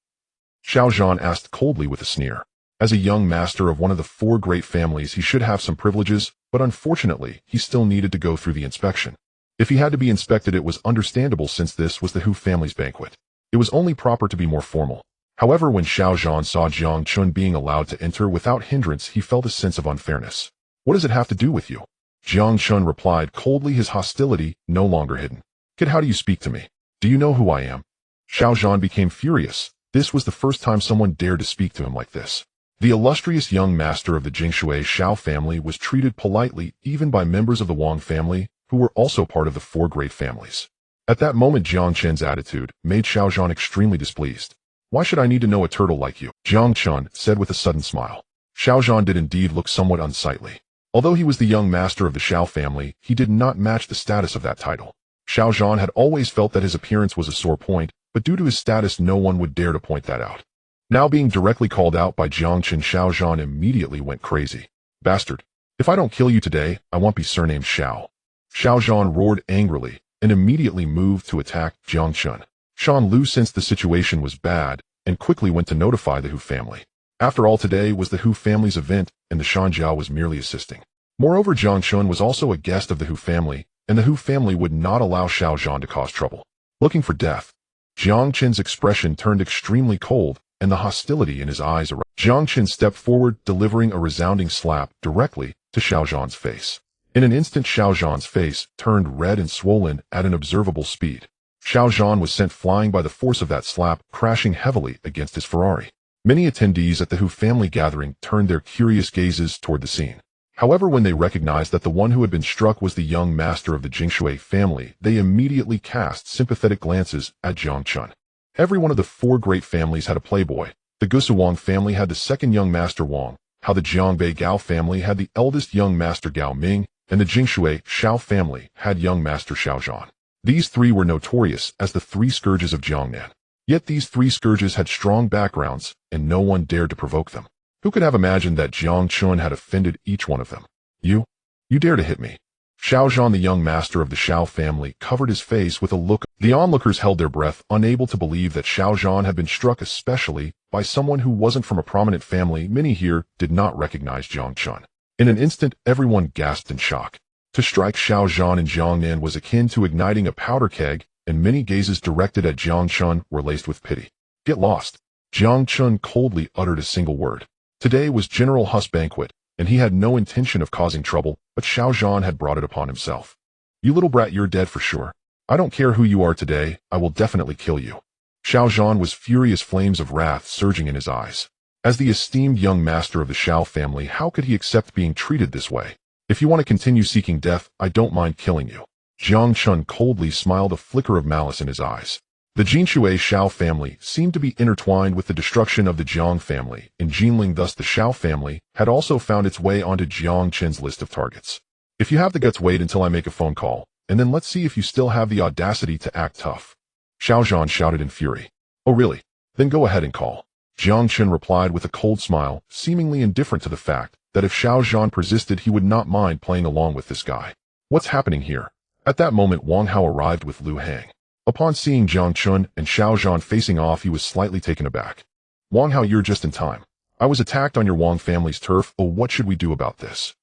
Xiao Zhan asked coldly with a sneer. As a young master of one of the four great families, he should have some privileges, but unfortunately, he still needed to go through the inspection. If he had to be inspected, it was understandable since this was the Hu family's banquet. It was only proper to be more formal. However, when Xiao Zhan saw Jiang Chen being allowed to enter without hindrance, he felt a sense of unfairness. "What does it have to do with you?" Jiang Chen replied coldly, his hostility no longer hidden. "Kid, how do you speak to me? Do you know who I am?" Xiao Zhan became furious. This was the first time someone dared to speak to him like this. The illustrious young master of the Jingshui Shao family was treated politely even by members of the Wang family, who were also part of the four great families. At that moment, Jiang Chen's attitude made Xiao Zhan extremely displeased. "Why should I need to know a turtle like you?" Jiang Chen said with a sudden smile. Xiao Zhan did indeed look somewhat unsightly. Although he was the young master of the Shao family, he did not match the status of that title. Xiao Zhan had always felt that his appearance was a sore point, but due to his status, no one would dare to point that out. Now being directly called out by Jiang Chen, Xiao Zhan immediately went crazy. "Bastard! If I don't kill you today, I won't be surnamed Xiao." Xiao Zhan roared angrily and immediately moved to attack Jiang Chen. Shan Lu sensed the situation was bad and quickly went to notify the Hu family. After all, today was the Hu family's event, and the Shanjiao was merely assisting. Moreover, Jiang Chen was also a guest of the Hu family, and the Hu family would not allow Xiao Zhan to cause trouble. Looking for death. Jiang Chen's expression turned extremely cold, and the hostility in his eyes erupted. Jiang Chen stepped forward, delivering a resounding slap directly to Xiao Zhan's face. In an instant, Xiao Zhan's face turned red and swollen at an observable speed. Xiao Zhan was sent flying by the force of that slap, crashing heavily against his Ferrari. Many attendees at the Hu family gathering turned their curious gazes toward the scene. However, when they recognized that the one who had been struck was the young master of the Jingshui family, they immediately cast sympathetic glances at Jiang Chen. Every one of the four great families had a playboy. The Gusu Wang family had the second young master Wang, how the Jiangbei Gao family had the eldest young master Gao Ming, and the Jingshui Shao family had young master Xiao Zhan. These three were notorious as the three scourges of Jiangnan. Yet these three scourges had strong backgrounds, and no one dared to provoke them. Who could have imagined that Jiang Chen had offended each one of them? You dare to hit me?" Xiao Zhan, the young master of the Shao family, covered his face with a look. The onlookers held their breath, unable to believe that Xiao Zhan had been struck, especially by someone who wasn't from a prominent family. Many here did not recognize Jiang Chen. In an instant, everyone gasped in shock. To strike Xiao Zhan in Jiangnan was akin to igniting a powder keg, and many gazes directed at Jiang Chen were laced with pity. "Get lost." Jiang Chen coldly uttered a single word. Today was General Hu's banquet, and he had no intention of causing trouble, but Xiao Zhan had brought it upon himself. "You little brat, you're dead for sure. I don't care who you are today, I will definitely kill you." Xiao Zhan was furious, flames of wrath surging in his eyes. As the esteemed young master of the Shao family, how could he accept being treated this way? "If you want to continue seeking death, I don't mind killing you." Jiang Chen coldly smiled, a flicker of malice in his eyes. The Jingshui Shao family seemed to be intertwined with the destruction of the Jiang family, and Jinling, thus the Shao family, had also found its way onto Jiang Chen's list of targets. "If you have the guts, wait until I make a phone call, and then let's see if you still have the audacity to act tough." Xiao Zhan shouted in fury. "Oh really? Then go ahead and call." Jiang Chen replied with a cold smile, seemingly indifferent to the fact that if Xiao Zhan persisted, he would not mind playing along with this guy. What's happening here? At that moment, Wang Hao arrived with Lu Hang. Upon seeing Jiang Chen and Xiao Zhan facing off, he was slightly taken aback. "Wang Hao, you're just in time. I was attacked on your Wang family's turf. Oh, what should we do about this?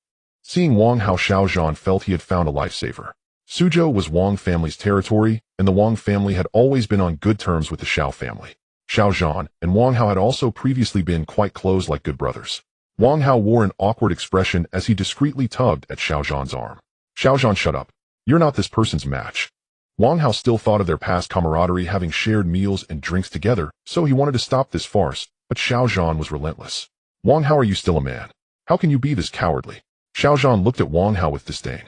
Seeing Wang Hao, Xiao Zhan felt he had found a lifesaver. Suzhou was Wang family's territory, and the Wang family had always been on good terms with the Xiao family. Xiao Zhan and Wang Hao had also previously been quite close like good brothers. Wang Hao wore an awkward expression as he discreetly tugged at Xiao Zhan's arm. Xiao Zhan, shut up. You're not this person's match. Wang Hao still thought of their past camaraderie, having shared meals and drinks together, so he wanted to stop this farce, but Xiao Zhan was relentless. Wang Hao, are you still a man? How can you be this cowardly? Xiao Zhan looked at Wang Hao with disdain.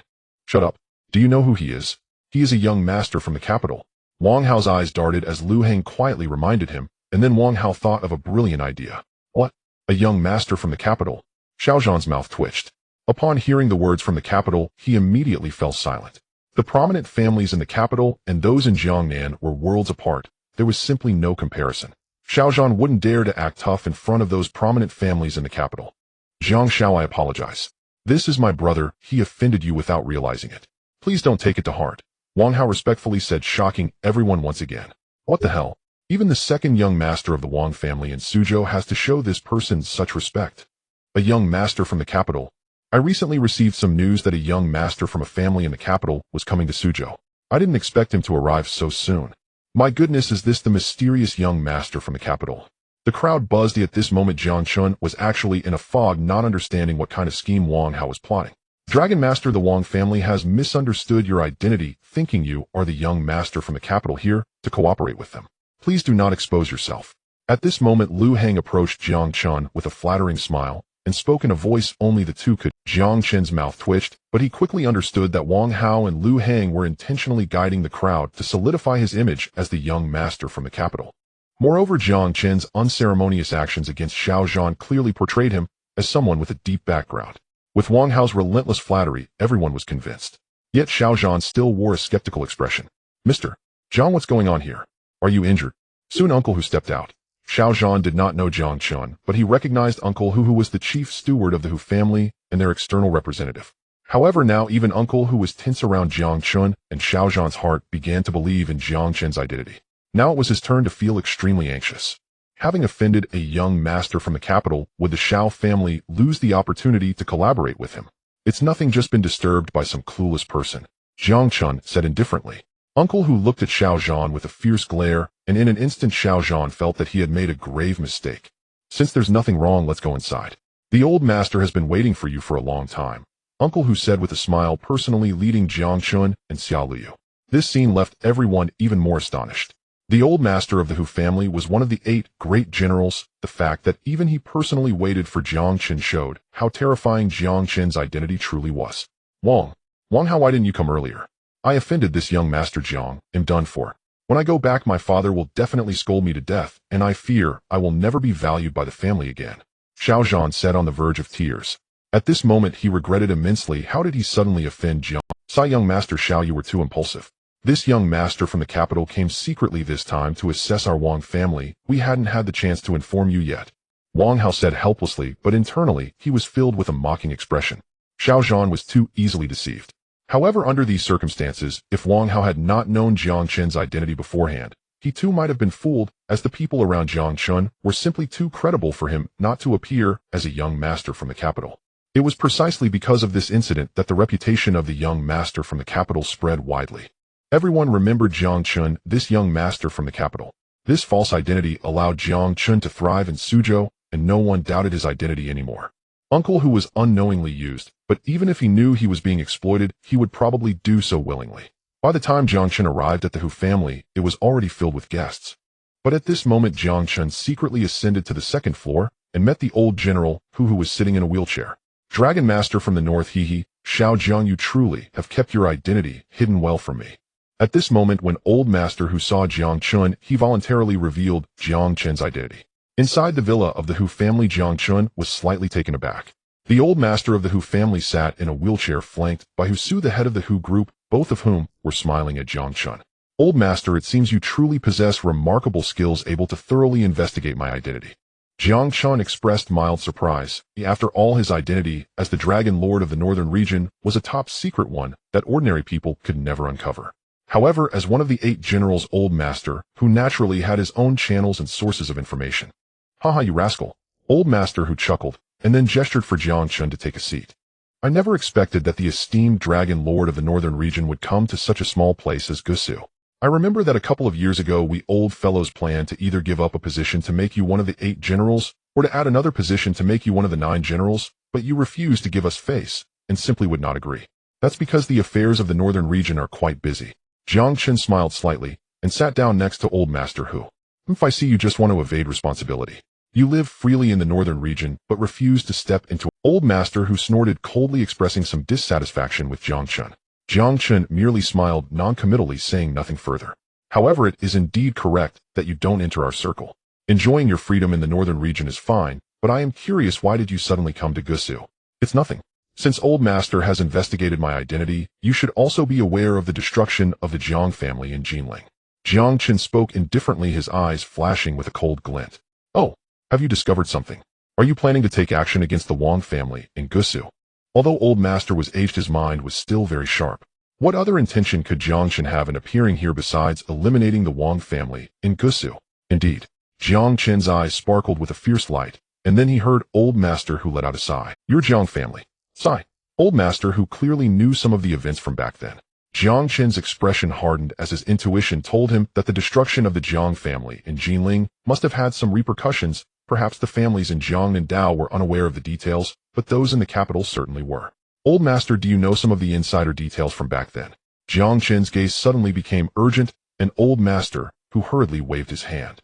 Shut up. Do you know who he is? He is a young master from the capital. Wang Hao's eyes darted as Lu Heng quietly reminded him, and then Wang Hao thought of a brilliant idea. What? A young master from the capital? Xiao Zhan's mouth twitched. Upon hearing the words from the capital, he immediately fell silent. The prominent families in the capital and those in Jiangnan were worlds apart. There was simply no comparison. Xiao Zhan wouldn't dare to act tough in front of those prominent families in the capital. Jiang Xiao, I apologize. This is my brother. He offended you without realizing it. Please don't take it to heart. Wang Hao respectfully said, shocking everyone once again. What the hell? Even the second young master of the Wang family in Suzhou has to show this person such respect. A young master from the capital. I recently received some news that a young master from a family in the capital was coming to Suzhou. I didn't expect him to arrive so soon. My goodness, is this the mysterious young master from the capital? The crowd buzzed. At this moment, Jiang Chen was actually in a fog, not understanding what kind of scheme Wang Hao was plotting. Dragon Master, the Wang family has misunderstood your identity, thinking you are the young master from the capital here to cooperate with them. Please do not expose yourself. At this moment, Lu Heng approached Jiang Chen with a flattering smile and spoke in a voice only the two could. Jiang Chen's mouth twitched, but he quickly understood that Wang Hao and Lu Heng were intentionally guiding the crowd to solidify his image as the young master from the capital. Moreover, Jiang Chen's unceremonious actions against Xiao Zhan clearly portrayed him as someone with a deep background. With Wang Hao's relentless flattery, everyone was convinced. Yet Xiao Zhan still wore a skeptical expression. Mr. Jiang, what's going on here? Are you injured? Soon Uncle Hu stepped out. Xiao Zhan did not know Jiang Chen, but he recognized Uncle Hu, who was the chief steward of the Hu family and their external representative. However, now even Uncle Hu was tense around Jiang Chen, and Xiao Zhan's heart began to believe in Jiang Chen's identity. Now it was his turn to feel extremely anxious. Having offended a young master from the capital, would the Xiao family lose the opportunity to collaborate with him? It's nothing, just been disturbed by some clueless person, Jiang Chen said indifferently. Uncle Hu looked at Xiao Zhan with a fierce glare, and in an instant Xiao Zhan felt that he had made a grave mistake. Since there's nothing wrong, let's go inside. The old master has been waiting for you for a long time, Uncle Hu said with a smile, personally leading Jiang Chen and Xiao Liu. This scene left everyone even more astonished. The old master of the Hu family was one of the 8 great generals. The fact that even he personally waited for Jiang Chen showed how terrifying Jiang Chen's identity truly was. Wang Hao, why didn't you come earlier? I offended this young master Jiang. I'm done for. When I go back, my father will definitely scold me to death, and I fear I will never be valued by the family again, Xiao Zhan said on the verge of tears. At this moment, he regretted immensely. How did he suddenly offend Jiang? Sorry, young master Xiao, you were too impulsive. This young master from the capital came secretly this time to assess our Wang family. We hadn't had the chance to inform you yet, Wang Hao said helplessly, but internally he was filled with a mocking expression. Xiao Zhan was too easily deceived. However, under these circumstances, if Wang Hao had not known Jiang Chen's identity beforehand, he too might have been fooled, as the people around Jiang Chen were simply too credible for him not to appear as a young master from the capital. It was precisely because of this incident that the reputation of the young master from the capital spread widely. Everyone remembered Jiang Chen, this young master from the capital. This false identity allowed Jiang Chen to thrive in Suzhou, and no one doubted his identity anymore. Uncle Hu was unknowingly used, but even if he knew he was being exploited, he would probably do so willingly. By the time Jiang Chen arrived at the Hu family, it was already filled with guests. But at this moment, Jiang Chen secretly ascended to the 2nd floor and met the old general, who was sitting in a wheelchair. Dragon Master from the north, Xiao Jiang, you truly have kept your identity hidden well from me. At this moment, when old master Hu saw Jiang Chen, he voluntarily revealed Jiang Chen's identity. Inside the villa of the Hu family, Jiang Chen was slightly taken aback. The old master of the Hu family sat in a wheelchair flanked by Hu Su, the head of the Hu group, both of whom were smiling at Jiang Chen. Old master, it seems you truly possess remarkable skills able to thoroughly investigate my identity. Jiang Chen expressed mild surprise. After all, his identity as the Dragon Lord of the Northern region was a top secret one that ordinary people could never uncover. However, as one of the 8 generals, old master, who naturally had his own channels and sources of information. Haha, you rascal. Old Master Hu chuckled, and then gestured for Jiang Chen to take a seat. I never expected that the esteemed Dragon Lord of the Northern region would come to such a small place as Gusu. I remember that a couple of years ago we old fellows planned to either give up a position to make you one of the 8 generals, or to add another position to make you one of the 9 generals, but you refused to give us face, and simply would not agree. That's because the affairs of the Northern region are quite busy. Jiang Chen smiled slightly, and sat down next to Old Master Hu. If I see you just want to evade responsibility. You live freely in the Northern region, but refuse to step into. Old Master Hu snorted coldly, expressing some dissatisfaction with Jiang Chen. Jiang Chen merely smiled non-committally, saying nothing further. However, it is indeed correct that you don't enter our circle. Enjoying your freedom in the Northern region is fine, but I am curious, why did you suddenly come to Gusu? It's nothing. Since Old Master has investigated my identity, you should also be aware of the destruction of the Jiang family in Jinling. Jiang Chen spoke indifferently, his eyes flashing with a cold glint. Oh, have you discovered something? Are you planning to take action against the Wang family in Gusu? Although Old Master was aged, his mind was still very sharp. What other intention could Jiang Chen have in appearing here besides eliminating the Wang family in Gusu? Indeed, Jiang Chen's eyes sparkled with a fierce light, and then he heard Old Master Hu let out a sigh. Your Jiang family. Sigh. Old Master Hu clearly knew some of the events from back then. Jiang Chen's expression hardened as his intuition told him that the destruction of the Jiang family in Jinling must have had some repercussions. Perhaps the families in Jiang and Dao were unaware of the details, but those in the capital certainly were. Old Master, do you know some of the insider details from back then? Jiang Chen's gaze suddenly became urgent, and Old Master Hu hurriedly waved his hand.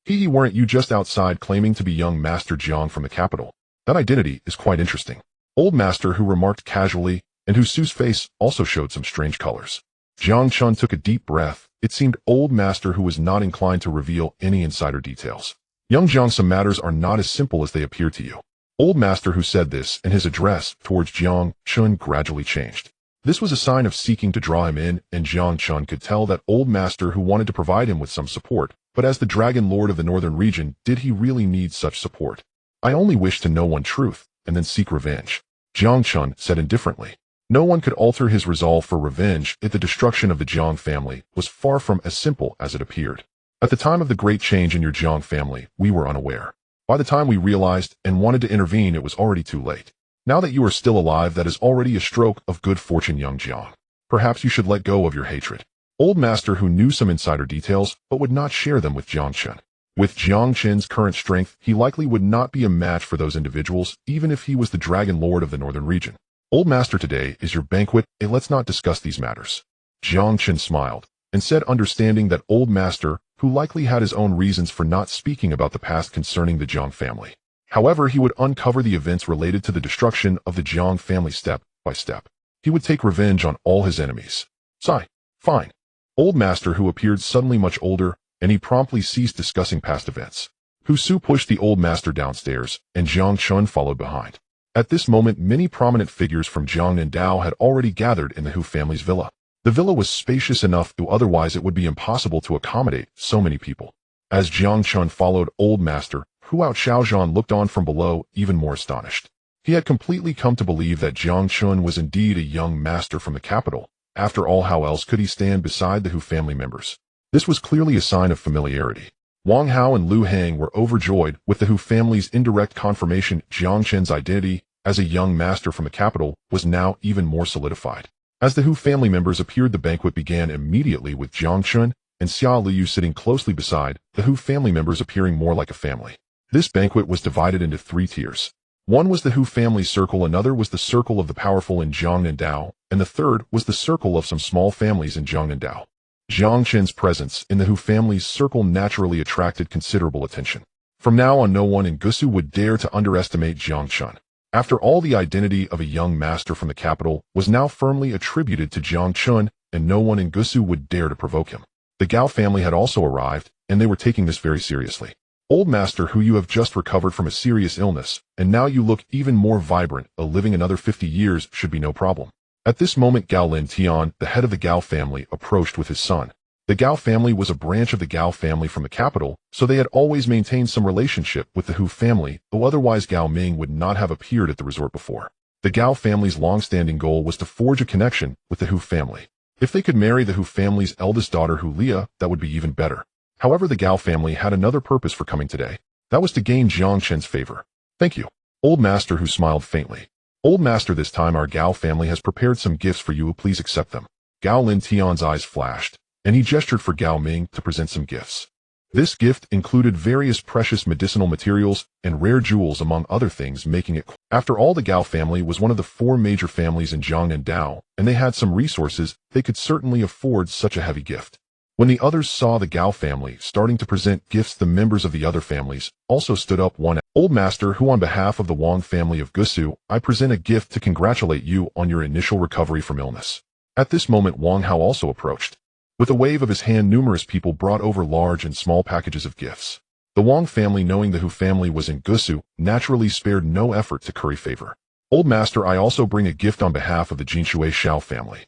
Weren't you just outside claiming to be young Master Jiang from the capital? That identity is quite interesting. Old Master Hu remarked casually, and Husu's face also showed some strange colors. Jiang Chen took a deep breath. It seemed Old Master Hu was not inclined to reveal any insider details. Young Jiang, some matters are not as simple as they appear to you. Old Master Hu said this, and his address towards Jiang Chen gradually changed. This was a sign of seeking to draw him in, and Jiang Chen could tell that Old Master Hu wanted to provide him with some support, but as the Dragon Lord of the Northern region, did he really need such support? I only wish to know one truth, and then seek revenge, Jiang Chen said indifferently. No one could alter his resolve for revenge if the destruction of the Jiang family was far from as simple as it appeared. At the time of the great change in your Jiang family, we were unaware. By the time we realized and wanted to intervene, it was already too late. Now that you are still alive, that is already a stroke of good fortune, young Jiang. Perhaps you should let go of your hatred. Old Master Hu knew some insider details, but would not share them with Jiang Chen. With Jiang Chen's current strength, he likely would not be a match for those individuals, even if he was the Dragon Lord of the Northern region. Old Master, today is your banquet, and let's not discuss these matters. Jiang Chen smiled, and said, understanding that Old Master Hu likely had his own reasons for not speaking about the past concerning the Jiang family. However, he would uncover the events related to the destruction of the Jiang family step by step. He would take revenge on all his enemies. Sigh. Fine. Old Master Hu appeared suddenly much older, and he promptly ceased discussing past events. Husu pushed the Old Master downstairs, and Jiang Chen followed behind. At this moment, many prominent figures from Jiang and Dao had already gathered in the Hu family's villa. The villa was spacious enough, though otherwise it would be impossible to accommodate so many people. As Jiang Chen followed Old Master Hu out, Xiaozhan looked on from below, even more astonished. He had completely come to believe that Jiang Chen was indeed a young master from the capital. After all, how else could he stand beside the Hu family members? This was clearly a sign of familiarity. Wang Hao and Lu Hang were overjoyed with the Hu family's indirect confirmation. Jiang Chen's identity as a young master from the capital was now even more solidified. As the Hu family members appeared, the banquet began immediately, with Jiang Chen and Xia Liu sitting closely beside the Hu family members, appearing more like a family. This banquet was divided into 3 tiers. One was the Hu family circle, another was the circle of the powerful in Jiang and Dao, and the third was the circle of some small families in Jiang and Dao. Jiang Chen's presence in the Hu family's circle naturally attracted considerable attention. From now on, no one in Gusu would dare to underestimate Jiang Chen. After all, the identity of a young master from the capital was now firmly attributed to Jiang Chen, and no one in Gusu would dare to provoke him. The Gao family had also arrived, and they were taking this very seriously. Old Master Hu, you have just recovered from a serious illness, and now you look even more vibrant. Living another 50 years should be no problem. At this moment, Gao Lin Tian, the head of the Gao family, approached with his son. The Gao family was a branch of the Gao family from the capital, so they had always maintained some relationship with the Hu family, though otherwise Gao Ming would not have appeared at the resort before. The Gao family's long-standing goal was to forge a connection with the Hu family. If they could marry the Hu family's eldest daughter, Hu Lia, that would be even better. However, the Gao family had another purpose for coming today. That was to gain Jiang Chen's favor. Thank you. Old Master Hu smiled faintly. Old Master, this time our Gao family has prepared some gifts for you. Please accept them. Gao Lin Tian's eyes flashed, and he gestured for Gao Ming to present some gifts. This gift included various precious medicinal materials and rare jewels among other things, making it. After all, the Gao family was one of the 4 major families in Jiang and Dao, and they had some resources. They could certainly afford such a heavy gift. When the others saw the Gao family starting to present gifts, the members of the other families also stood up. One Old Master Hu, on behalf of the Wang family of Gusu, I present a gift to congratulate you on your initial recovery from illness. At this moment, Wang Hao also approached. With a wave of his hand, numerous people brought over large and small packages of gifts. The Wang family, knowing the Hu family was in Gusu, naturally spared no effort to curry favor. Old Master, I also bring a gift on behalf of the Jinshui Shao family.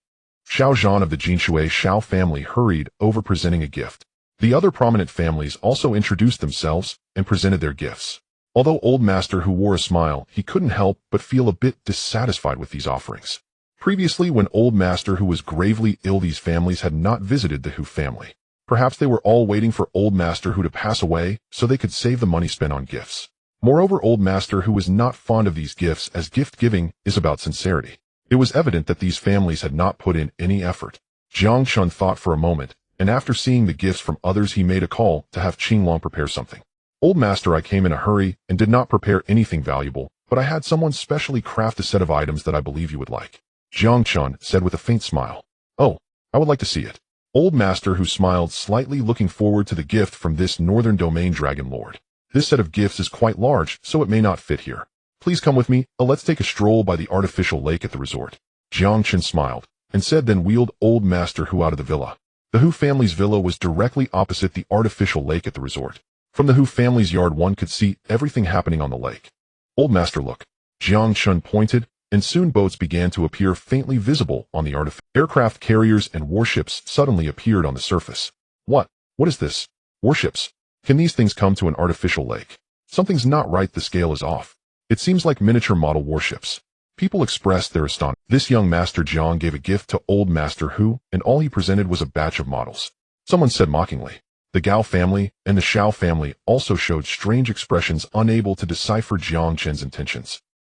Xiao Zhan of the Jinshui Shao family hurried over presenting a gift. The other prominent families also introduced themselves and presented their gifts. Although Old Master Hu wore a smile, he couldn't help but feel a bit dissatisfied with these offerings. Previously, when Old Master Hu was gravely ill, these families had not visited the Hu family. Perhaps they were all waiting for Old Master Hu to pass away so they could save the money spent on gifts. Moreover, Old Master Hu was not fond of these gifts, as gift-giving is about sincerity. It was evident that these families had not put in any effort. Jiang Chen thought for a moment, and after seeing the gifts from others, he made a call to have Qinglong prepare something. Old Master, I came in a hurry and did not prepare anything valuable, but I had someone specially craft a set of items that I believe you would like. Jiang Chen said with a faint smile. Oh, I would like to see it. Old Master Hu smiled slightly, looking forward to the gift from this Northern Domain Dragon Lord. This set of gifts is quite large, so it may not fit here. Please come with me. Let's take a stroll by the artificial lake at the resort. Jiang Chen smiled and said, then wheeled Old Master Hu out of the villa. The Hu family's villa was directly opposite the artificial lake at the resort. From the Hu family's yard, one could see everything happening on the lake. Old Master, look. Jiang Chen pointed, and soon boats began to appear faintly visible on the artificial. Aircraft carriers and warships suddenly appeared on the surface. What is this? Warships? Can these things come to an artificial lake? Something's not right, the scale is off. It seems like miniature model warships. People expressed their astonishment. This young Master Jiang gave a gift to Old Master Hu, and all he presented was a batch of models. Someone said mockingly. The Gao family and the Shao family also showed strange expressions, unable to decipher Jiang Chen's intentions.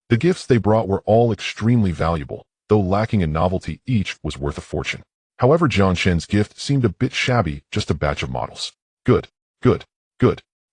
The gifts they brought were all extremely valuable, though lacking in novelty. Each was worth a fortune. However, Jiang Chen's gift seemed a bit shabby, just a batch of models. Good.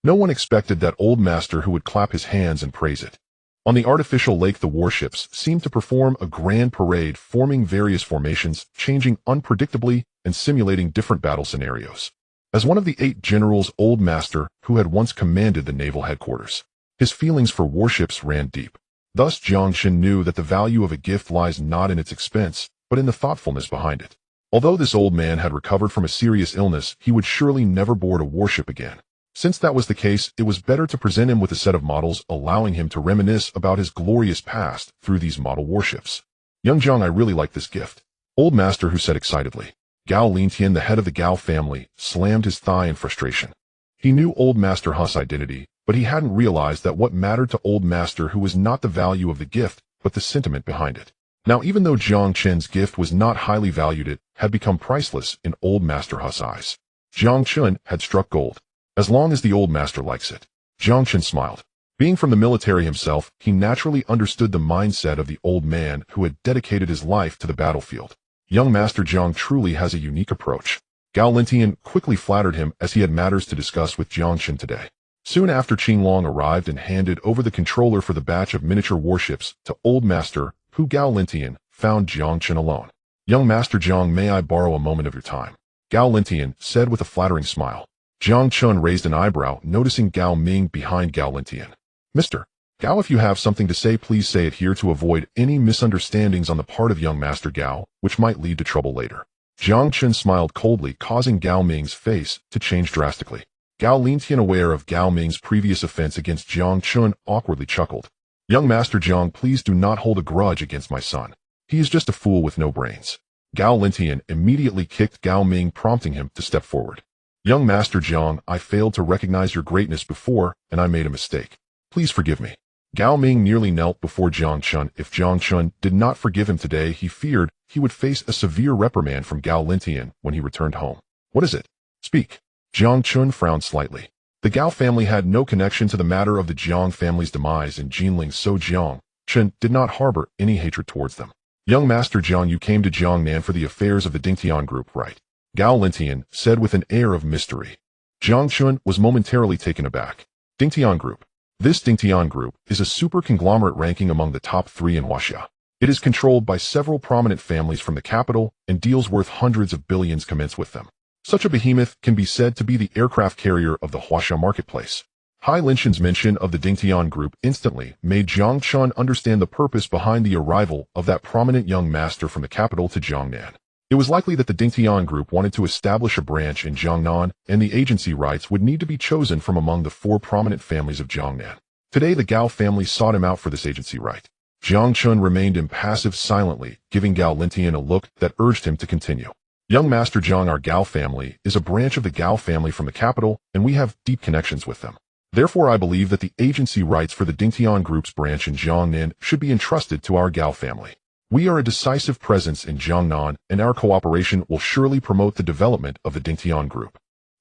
No one expected that Old Master Hu would clap his hands and praise it. On the artificial lake, the warships seemed to perform a grand parade, forming various formations, changing unpredictably and simulating different battle scenarios. As one of the 8 generals, Old Master Hu had once commanded the naval headquarters. His feelings for warships ran deep. Thus, Jiang Chen knew that the value of a gift lies not in its expense, but in the thoughtfulness behind it. Although this old man had recovered from a serious illness, he would surely never board a warship again. Since that was the case, it was better to present him with a set of models, allowing him to reminisce about his glorious past through these model warships. Young Jiang, I really like this gift. Old Master Hu said excitedly. Gao Lintian, the head of the Gao family, slammed his thigh in frustration. He knew Old Master Hu's identity, but he hadn't realized that what mattered to Old Master Hu was not the value of the gift, but the sentiment behind it. Now, even though Jiang Chen's gift was not highly valued, it had become priceless in Old Master Hu's eyes. Jiang Chen had struck gold. As long as the Old Master likes it. Jiang Chen smiled. Being from the military himself, he naturally understood the mindset of the old man who had dedicated his life to the battlefield. Young Master Jiang truly has a unique approach. Gao Lintian quickly flattered him, as he had matters to discuss with Jiang Chen today. Soon after, Qinglong arrived and handed over the controller for the batch of miniature warships to Old Master Hu. Gao Lintian found Jiang Chen alone. Young Master Jiang, may I borrow a moment of your time? Gao Lintian said with a flattering smile. Jiang Chen raised an eyebrow, noticing Gao Ming behind Gao Lintian. Mr. Gao, if you have something to say, please say it here to avoid any misunderstandings on the part of young Master Gao, which might lead to trouble later. Jiang Chen smiled coldly, causing Gao Ming's face to change drastically. Gao Lintian, aware of Gao Ming's previous offense against Jiang Chen, awkwardly chuckled. Young Master Jiang, please do not hold a grudge against my son. He is just a fool with no brains. Gao Lintian immediately kicked Gao Ming, prompting him to step forward. Young Master Jiang, I failed to recognize your greatness before, and I made a mistake. Please forgive me. Gao Ming nearly knelt before Jiang Chen. If Jiang Chen did not forgive him today, he feared he would face a severe reprimand from Gao Lintian when he returned home. What is it? Speak. Jiang Chen frowned slightly. The Gao family had no connection to the matter of the Jiang family's demise, and Jinling so Jiang Chen did not harbor any hatred towards them. Young Master Jiang, you came to Jiangnan for the affairs of the Dingtian group, right? Gao Lintian said with an air of mystery. Jiang Chen was momentarily taken aback. Dingtian group. This Dingtian group is a super conglomerate ranking among the top 3 in Huaxia. It is controlled by several prominent families from the capital, and deals worth hundreds of billions commence with them. Such a behemoth can be said to be the aircraft carrier of the Huaxia marketplace. Hai Linshan's mention of the Dingtian group instantly made Jiang Chen understand the purpose behind the arrival of that prominent young master from the capital to Jiangnan. It was likely that the Dingtian group wanted to establish a branch in Jiangnan, and the agency rights would need to be chosen from among the 4 prominent families of Jiangnan. Today the Gao family sought him out for this agency right. Jiang Chen remained impassive silently, giving Gao Lintian a look that urged him to continue. Young Master Jiang, our Gao family is a branch of the Gao family from the capital, and we have deep connections with them. Therefore, I believe that the agency rights for the Dingtian group's branch in Jiangnan should be entrusted to our Gao family. We are a decisive presence in Jiangnan, and our cooperation will surely promote the development of the Dingtian group.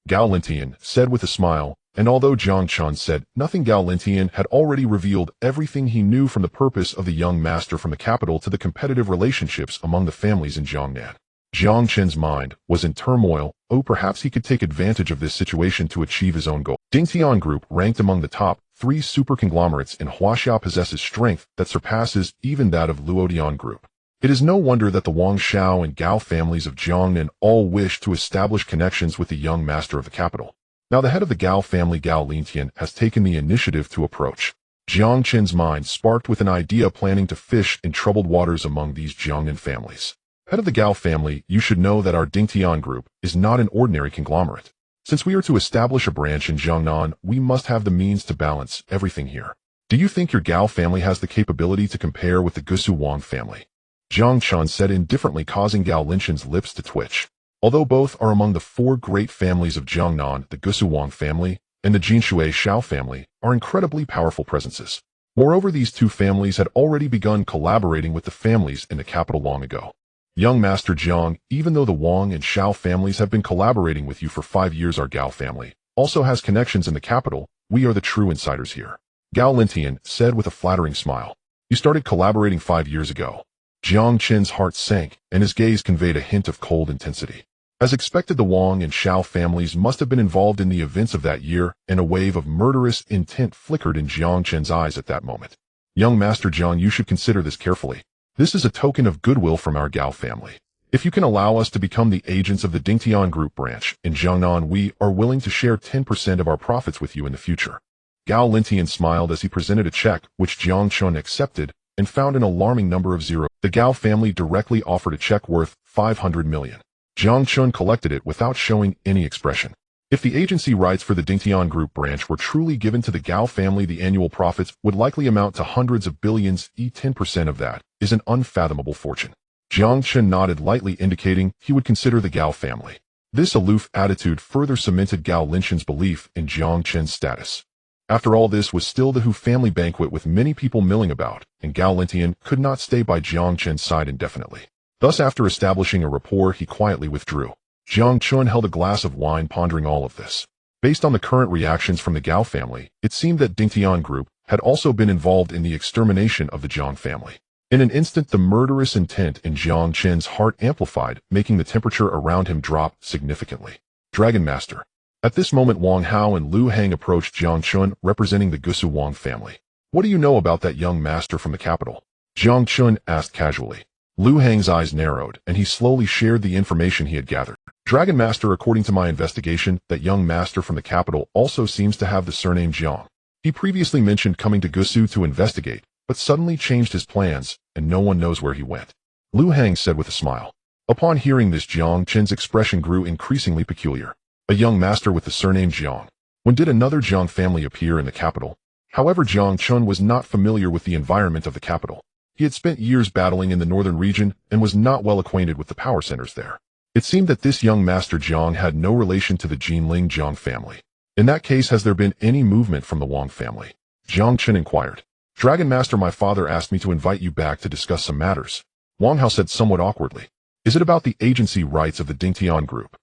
Gao Lintian said with a smile, and although Jiang Chen said nothing, Gao Lintian had already revealed everything he knew from the purpose of the young master from the capital to the competitive relationships among the families in Jiangnan. Jiang Chen's mind was in turmoil. Oh, perhaps he could take advantage of this situation to achieve his own goal. Dingtian Group, ranked among the top 3 super conglomerates in Huaxia, possesses strength that surpasses even that of Luodian Group. It is no wonder that the Wang Shao and Gao families of Jiangnan all wish to establish connections with the young master of the capital. Now the head of the Gao family, Gao Lintian, has taken the initiative to approach. Jiang Chen's mind sparked with an idea, planning to fish in troubled waters among these Jiangnan families. Head of the Gao family, you should know that our Dingtian group is not an ordinary conglomerate. Since we are to establish a branch in Jiangnan, we must have the means to balance everything here. Do you think your Gao family has the capability to compare with the Gusu Wang family? Jiang Chen said indifferently, causing Gao Linshan's lips to twitch. Although both are among the 4 great families of Jiangnan, the Gusu Wang family and the Jinshui Shao family are incredibly powerful presences. Moreover, these 2 families had already begun collaborating with the families in the capital long ago. Young Master Jiang, even though the Wang and Shao families have been collaborating with you for 5 years, our Gao family also has connections in the capital. We are the true insiders here. Gao Lintian said with a flattering smile. You started collaborating 5 years ago. Jiang Chen's heart sank, and his gaze conveyed a hint of cold intensity. As expected, the Wang and Shao families must have been involved in the events of that year, and a wave of murderous intent flickered in Jiang Chen's eyes at that moment. Young Master Jiang, you should consider this carefully. This is a token of goodwill from our Gao family. If you can allow us to become the agents of the Dingtian Group branch in Jiangnan, we are willing to share 10% of our profits with you in the future. Gao Lintian smiled as he presented a check, which Jiang Chen accepted, and found an alarming number of zeros. The Gao family directly offered a check worth 500 million. Jiang Chen collected it without showing any expression. If the agency rights for the Dingtian Group branch were truly given to the Gao family, the annual profits would likely amount to hundreds of billions. 10% of that is an unfathomable fortune. Jiang Chen nodded lightly, indicating he would consider the Gao family. This aloof attitude further cemented Gao Linshan's belief in Jiang Chen's status. After all, this was still the Hu family banquet with many people milling about, and Gao Lintian could not stay by Jiang Chen's side indefinitely. Thus, after establishing a rapport, he quietly withdrew. Jiang Chen held a glass of wine, pondering all of this. Based on the current reactions from the Gao family, it seemed that Dingtian Group had also been involved in the extermination of the Jiang family. In an instant, the murderous intent in Jiang Chen's heart amplified, making the temperature around him drop significantly. Dragon Master. At this moment, Wang Hao and Lu Hang approached Jiang Chen, representing the Gusu Wang family. What do you know about that young master from the capital? Jiang Chen asked casually. Lu Hang's eyes narrowed, and he slowly shared the information he had gathered. Dragon Master, according to my investigation, that young master from the capital also seems to have the surname Jiang. He previously mentioned coming to Gusu to investigate, but suddenly changed his plans, and no one knows where he went. Lu Hang said with a smile. Upon hearing this, Jiang Chen's expression grew increasingly peculiar. A young master with the surname Jiang. When did another Jiang family appear in the capital? However, Jiang Chen was not familiar with the environment of the capital. He had spent years battling in the northern region and was not well acquainted with the power centers there. It seemed that this young Master Jiang had no relation to the Jinling Jiang family. In that case, has there been any movement from the Wang family? Jiang Chen inquired. Dragon Master, my father asked me to invite you back to discuss some matters. Wang Hao said somewhat awkwardly. Is it about the agency rights of the Dingtian Group?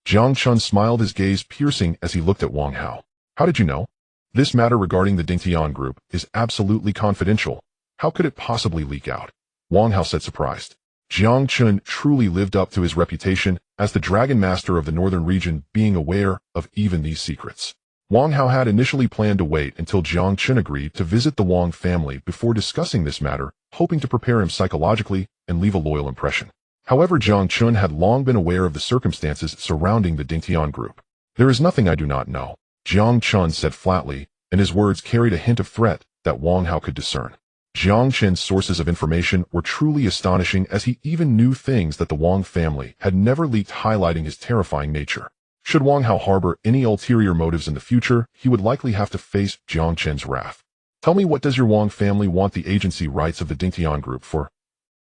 Jiang Chen smiled, his gaze piercing as he looked at Wang Hao. How did you know? This matter regarding the Dingtian group is absolutely confidential. How could it possibly leak out? Wang Hao said, surprised. Jiang Chen truly lived up to his reputation as the Dragon Master of the northern region, being aware of even these secrets. Wang Hao had initially planned to wait until Jiang Chen agreed to visit the Wang family before discussing this matter, hoping to prepare him psychologically and leave a loyal impression. However, Jiang Chen had long been aware of the circumstances surrounding the Dingtian group. There is nothing I do not know, Jiang Chen said flatly, and his words carried a hint of threat that Wang Hao could discern. Jiang Chen's sources of information were truly astonishing, as he even knew things that the Wang family had never leaked, highlighting his terrifying nature. Should Wang Hao harbor any ulterior motives in the future, he would likely have to face Jiang Chen's wrath. Tell me, what does your Wang family want the agency rights of the Dingtian group for?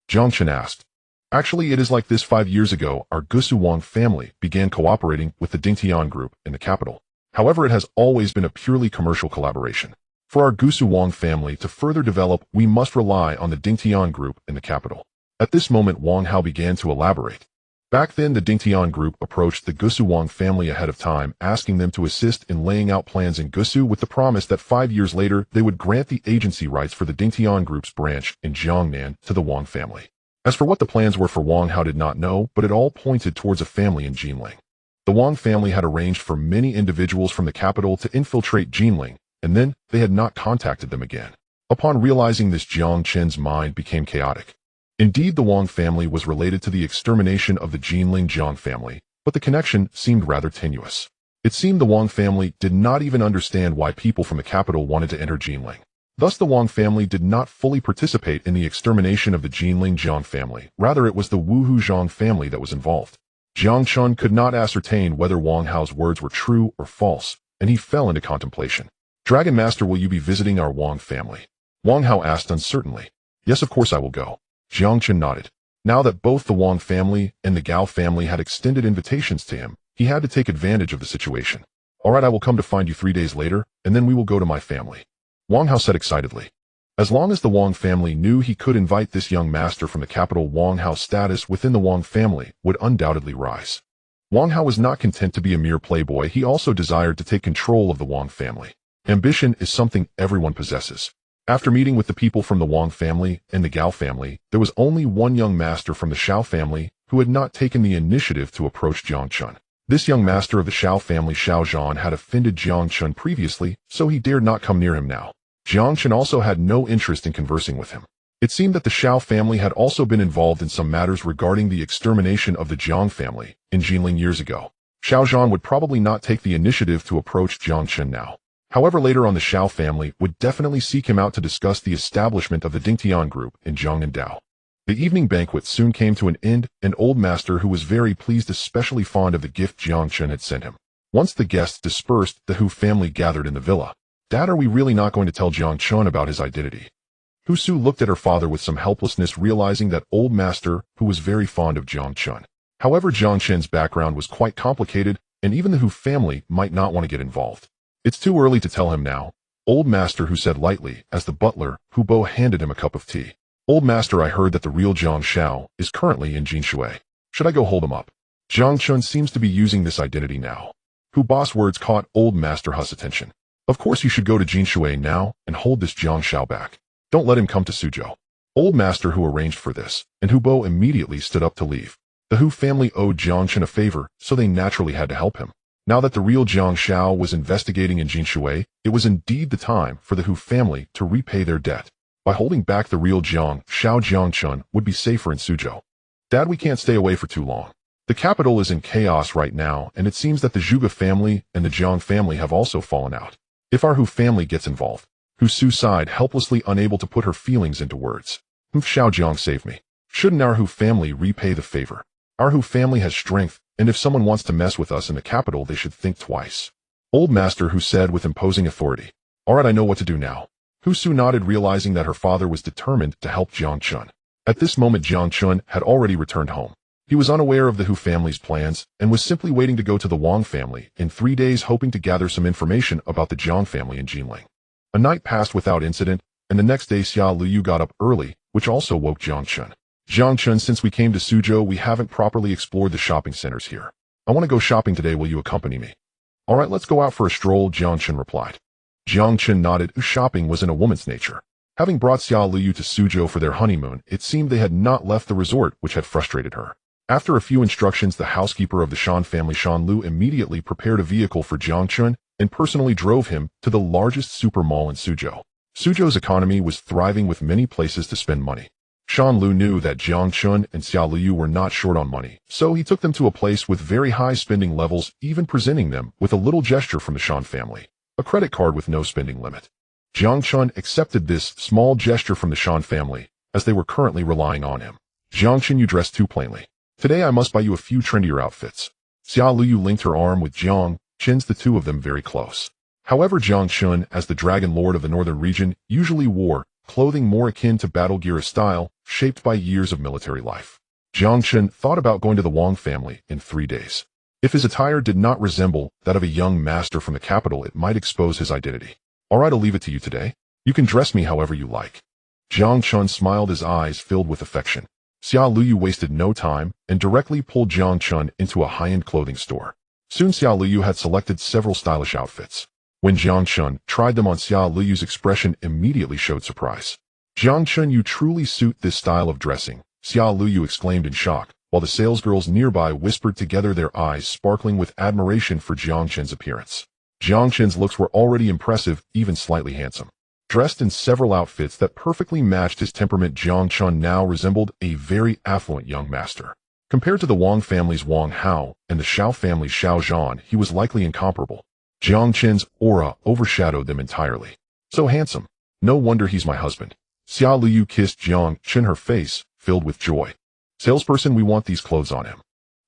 Jiang Chen asked. Actually, it is like this. 5 years ago, our Gusu Wang family began cooperating with the Dingtian group in the capital. However, it has always been a purely commercial collaboration. For our Gusu Wang family to further develop, we must rely on the Dingtian group in the capital. At this moment, Wang Hao began to elaborate. Back then, the Dingtian group approached the Gusu Wang family ahead of time, asking them to assist in laying out plans in Gusu, with the promise that 5 years later they would grant the agency rights for the Dingtian group's branch in Jiangnan to the Wang family. As for what the plans were for, Wang Hao did not know, but it all pointed towards a family in Jinling. The Wang family had arranged for many individuals from the capital to infiltrate Jinling, and then they had not contacted them again. Upon realizing this, Jiang Chen's mind became chaotic. Indeed, the Wang family was related to the extermination of the Jinling Jiang family, but the connection seemed rather tenuous. It seemed the Wang family did not even understand why people from the capital wanted to enter Jinling. Thus, the Wang family did not fully participate in the extermination of the Jinling Jiang family. Rather, it was the Wuhu Zhang family that was involved. Jiang Chen could not ascertain whether Wang Hao's words were true or false, and he fell into contemplation. Dragon Master, will you be visiting our Wang family? Wang Hao asked uncertainly. Yes, of course I will go. Jiang Chen nodded. Now that both the Wang family and the Gao family had extended invitations to him, he had to take advantage of the situation. All right, I will come to find you 3 days later, and then we will go to my family, Wang Hao said excitedly. As long as the Wang family knew he could invite this young master from the capital, Wang Hao's status within the Wang family would undoubtedly rise. Wang Hao was not content to be a mere playboy. He also desired to take control of the Wang family. Ambition is something everyone possesses. After meeting with the people from the Wang family and the Gao family, there was only one young master from the Shao family who had not taken the initiative to approach Jiang Chen. This young master of the Shao family, Shao Zhan, had offended Jiang Chen previously, so he dared not come near him now. Jiang Chen also had no interest in conversing with him. It seemed that the Shao family had also been involved in some matters regarding the extermination of the Jiang family in Jinling years ago. Shao Zhan would probably not take the initiative to approach Jiang Chen now. However, later on, the Shao family would definitely seek him out to discuss the establishment of the Dingtian group in Jiangnan. The evening banquet soon came to an end, and Old Master, who was very pleased, especially fond of the gift Jiang Chen had sent him. Once the guests dispersed, the Hu family gathered in the villa. Dad, are we really not going to tell Jiang Chen about his identity? Hu Su looked at her father with some helplessness, realizing that Old Master, who was very fond of Jiang Chen. However, Jiang Chen's background was quite complicated, and even the Hu family might not want to get involved. It's too early to tell him now, Old Master, who said lightly, as the butler, Hu Bo, handed him a cup of tea. Old Master, I heard that the real Jiang Shao is currently in Jinshui. Should I go hold him up? Jiang Chen seems to be using this identity now. Hu Bo's words caught Old Master Hu's attention. Of course you should go to Jinshui now and hold this Jiang Shao back. Don't let him come to Suzhou. Old Master Hu arranged for this, and Hu Bo immediately stood up to leave. The Hu family owed Jiang Chen a favor, so they naturally had to help him. Now that the real Jiang Shao was investigating in Jinshui, it was indeed the time for the Hu family to repay their debt. By holding back the real Jiang Shao, Jiang Chen would be safer in Suzhou. Dad, we can't stay away for too long. The capital is in chaos right now, and it seems that the Zhuge family and the Jiang family have also fallen out. If our Hu family gets involved, Hu Su sighed, helplessly unable to put her feelings into words. Shao Jiang saved me. Shouldn't our Hu family repay the favor? Our Hu family has strength, and if someone wants to mess with us in the capital, they should think twice. Old Master Hu said with imposing authority. All right, I know what to do now. Hu Su nodded, realizing that her father was determined to help Jiang Chen. At this moment, Jiang Chen had already returned home. He was unaware of the Hu family's plans and was simply waiting to go to the Wang family in 3 days, hoping to gather some information about the Jiang family in Jinling. A night passed without incident, and the next day Xia Liu got up early, which also woke Jiang Chen. Jiang Chen, since we came to Suzhou, we haven't properly explored the shopping centers here. I want to go shopping today. Will you accompany me? All right, let's go out for a stroll, Jiang Chen replied. Jiang Chen nodded. Shopping was in a woman's nature. Having brought Xia Liu to Suzhou for their honeymoon, it seemed they had not left the resort, which had frustrated her. After a few instructions, the housekeeper of the Shan family, Shan Lu, immediately prepared a vehicle for Jiang Chen and personally drove him to the largest super mall in Suzhou. Suzhou's economy was thriving with many places to spend money. Shan Lu knew that Jiang Chen and Xia Liu were not short on money, so he took them to a place with very high spending levels, even presenting them with a little gesture from the Shan family, a credit card with no spending limit. Jiang Chen accepted this small gesture from the Shan family, as they were currently relying on him. Jiang Chen, you dress too plainly. Today I must buy you a few trendier outfits. Xia Liu linked her arm with Jiang Chen's, the two of them very close. However, Jiang Chen, as the Dragon Lord of the northern region, usually wore clothing more akin to battle gear style, shaped by years of military life. Jiang Chen thought about going to the Wang family in 3 days. If his attire did not resemble that of a young master from the capital, it might expose his identity. All right, I'll leave it to you today. You can dress me however you like. Jiang Chen smiled, his eyes filled with affection. Xia Liu wasted no time and directly pulled Jiang Chen into a high-end clothing store. Soon Xia Liu had selected several stylish outfits. When Jiang Chen tried them on, Xia Liu's expression immediately showed surprise. Jiang Chen, you truly suit this style of dressing, Xia Liu exclaimed in shock, while the salesgirls nearby whispered together, their eyes sparkling with admiration for Jiang Chen's appearance. Jiang Chen's looks were already impressive, even slightly handsome. Dressed in several outfits that perfectly matched his temperament, Jiang Chen now resembled a very affluent young master. Compared to the Wang family's Wang Hao and the Xiao family's Xiao Zhan, he was likely incomparable. Jiang Chen's aura overshadowed them entirely. So handsome. No wonder he's my husband. Xia Liu kissed Jiang Chen, her face filled with joy. Salesperson, we want these clothes on him.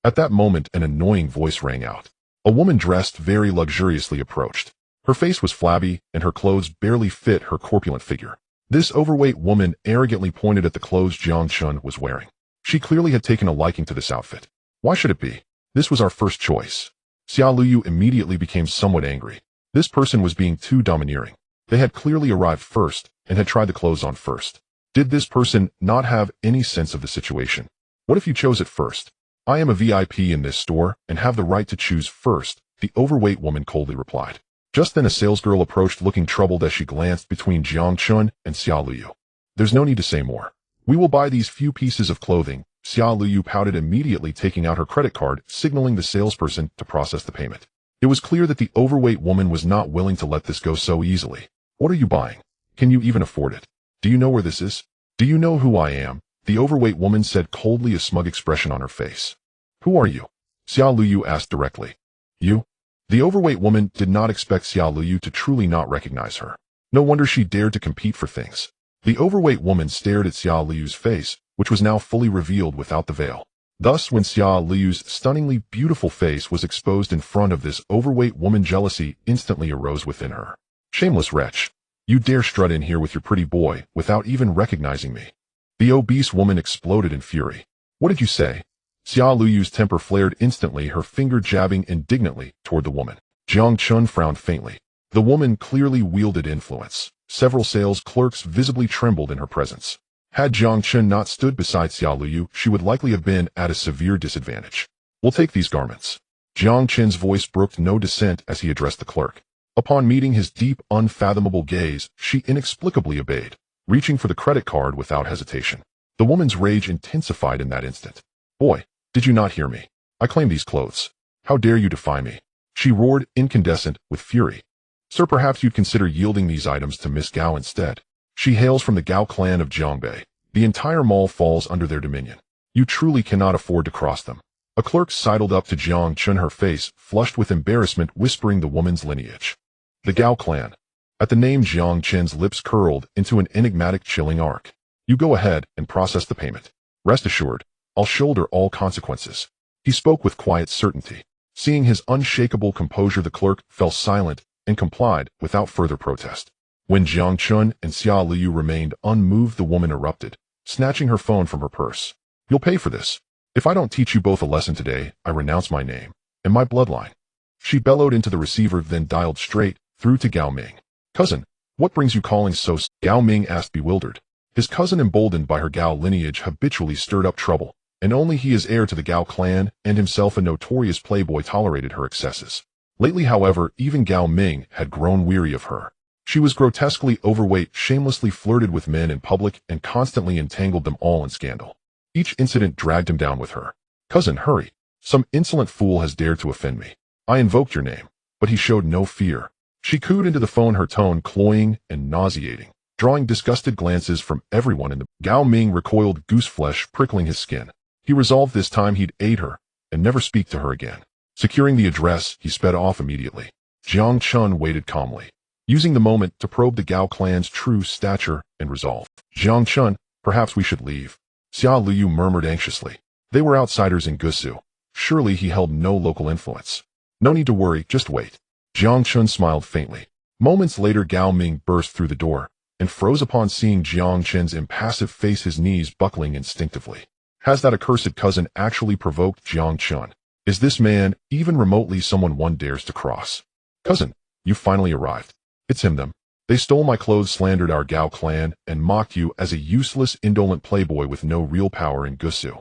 At that moment, an annoying voice rang out. A woman dressed very luxuriously approached. Her face was flabby, and her clothes barely fit her corpulent figure. This overweight woman arrogantly pointed at the clothes Jiang Chen was wearing. She clearly had taken a liking to this outfit. Why should it be? This was our first choice. Xia Liu immediately became somewhat angry. This person was being too domineering. They had clearly arrived first, and had tried the clothes on first. Did this person not have any sense of the situation? What if you chose it first? I am a VIP in this store, and have the right to choose first, the overweight woman coldly replied. Just then a salesgirl approached, looking troubled as she glanced between Jiang Chen and Xia Liu. There's no need to say more. We will buy these few pieces of clothing. Xia Liu pouted, immediately taking out her credit card, signaling the salesperson to process the payment. It was clear that the overweight woman was not willing to let this go so easily. What are you buying? Can you even afford it? Do you know where this is? Do you know who I am? The overweight woman said coldly, a smug expression on her face. Who are you? Xia Liu asked directly. You? The overweight woman did not expect Xia Liu to truly not recognize her. No wonder she dared to compete for things. The overweight woman stared at Xia Liu's face, which was now fully revealed without the veil. Thus, when Xia Liu's stunningly beautiful face was exposed in front of this overweight woman, jealousy instantly arose within her. Shameless wretch. You dare strut in here with your pretty boy without even recognizing me. The obese woman exploded in fury. What did you say? Xia Liu's temper flared instantly, her finger jabbing indignantly toward the woman. Jiang Chen frowned faintly. The woman clearly wielded influence. Several sales clerks visibly trembled in her presence. Had Jiang Chen not stood beside Xia Liu, she would likely have been at a severe disadvantage. We'll take these garments. Jiang Chen's voice brooked no dissent as he addressed the clerk. Upon meeting his deep, unfathomable gaze, she inexplicably obeyed, reaching for the credit card without hesitation. The woman's rage intensified in that instant. Boy, did you not hear me? I claim these clothes. How dare you defy me? She roared, incandescent with fury. Sir, perhaps you'd consider yielding these items to Miss Gao instead. She hails from the Gao clan of Jiangbei. The entire mall falls under their dominion. You truly cannot afford to cross them. A clerk sidled up to Jiang Chen, her face flushed with embarrassment, whispering the woman's lineage. The Gao clan. At the name, Jiang Chen's lips curled into an enigmatic, chilling arc. You go ahead and process the payment. Rest assured, I'll shoulder all consequences. He spoke with quiet certainty. Seeing his unshakable composure, the clerk fell silent and complied without further protest. When Jiang Chen and Xia Liu remained unmoved, the woman erupted, snatching her phone from her purse. You'll pay for this. If I don't teach you both a lesson today, I renounce my name and my bloodline. She bellowed into the receiver, then dialed straight through to Gao Ming. Cousin, what brings you calling so? Gao Ming asked, bewildered. His cousin, emboldened by her Gao lineage, habitually stirred up trouble, and only he is heir to the Gao clan, and himself a notorious playboy, tolerated her excesses. Lately, however, even Gao Ming had grown weary of her. She was grotesquely overweight, shamelessly flirted with men in public, and constantly entangled them all in scandal. Each incident dragged him down with her. "Cousin, hurry. Some insolent fool has dared to offend me. I invoked your name." But he showed no fear. She cooed into the phone, her tone cloying and nauseating, drawing disgusted glances from everyone in the... Gao Ming recoiled, goose flesh prickling his skin. He resolved this time he'd aid her and never speak to her again. Securing the address, he sped off immediately. Jiang Chen waited calmly, using the moment to probe the Gao clan's true stature and resolve. "Jiang Chen, perhaps we should leave," Xia Luyu murmured anxiously. They were outsiders in Gusu. Surely he held no local influence. "No need to worry, just wait." Jiang Chen smiled faintly. Moments later, Gao Ming burst through the door and froze upon seeing Jiang Chen's impassive face, his knees buckling instinctively. Has that accursed cousin actually provoked Jiang Chen? Is this man even remotely someone one dares to cross? "Cousin, you finally arrived." "It's him, them. They stole my clothes, slandered our Gao clan, and mocked you as a useless, indolent playboy with no real power in Gusu."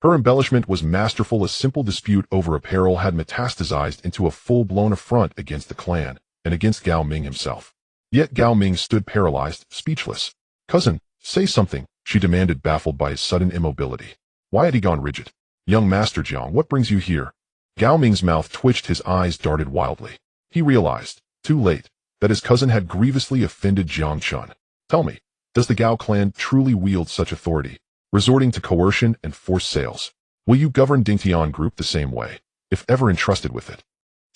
Her embellishment was masterful. A simple dispute over apparel had metastasized into a full-blown affront against the clan and against Gao Ming himself. Yet Gao Ming stood paralyzed, speechless. "Cousin, say something," she demanded, baffled by his sudden immobility. Why had he gone rigid? "Young Master Jiang, what brings you here?" Gao Ming's mouth twitched, his eyes darted wildly. He realized, too late, that his cousin had grievously offended Jiang Chen. "Tell me, does the Gao clan truly wield such authority, resorting to coercion and forced sales? Will you govern Dingtian Group the same way, if ever entrusted with it?"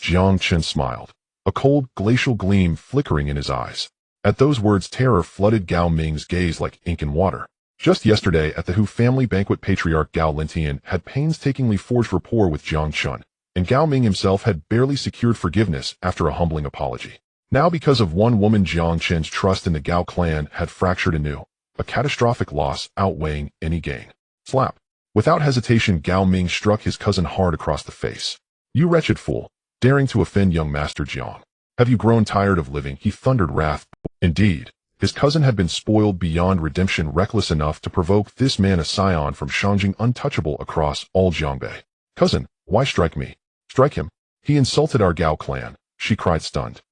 Jiang Chen smiled, a cold, glacial gleam flickering in his eyes. At those words, terror flooded Gao Ming's gaze like ink in water. Just yesterday, at the Hu family banquet, Patriarch Gao Lintian had painstakingly forged rapport with Jiang Chen, and Gao Ming himself had barely secured forgiveness after a humbling apology. Now, because of one woman, Jiang Chen's trust in the Gao clan had fractured anew, a catastrophic loss outweighing any gain. Slap. Without hesitation, Gao Ming struck his cousin hard across the face. "You wretched fool, daring to offend young Master Jiang. Have you grown tired of living?" he thundered, wrath. Indeed, his cousin had been spoiled beyond redemption, reckless enough to provoke this man, a scion from Shangjing, untouchable across all Jiangbei. "Cousin, why strike me?" "Strike him. He insulted our Gao clan," she cried, stunned.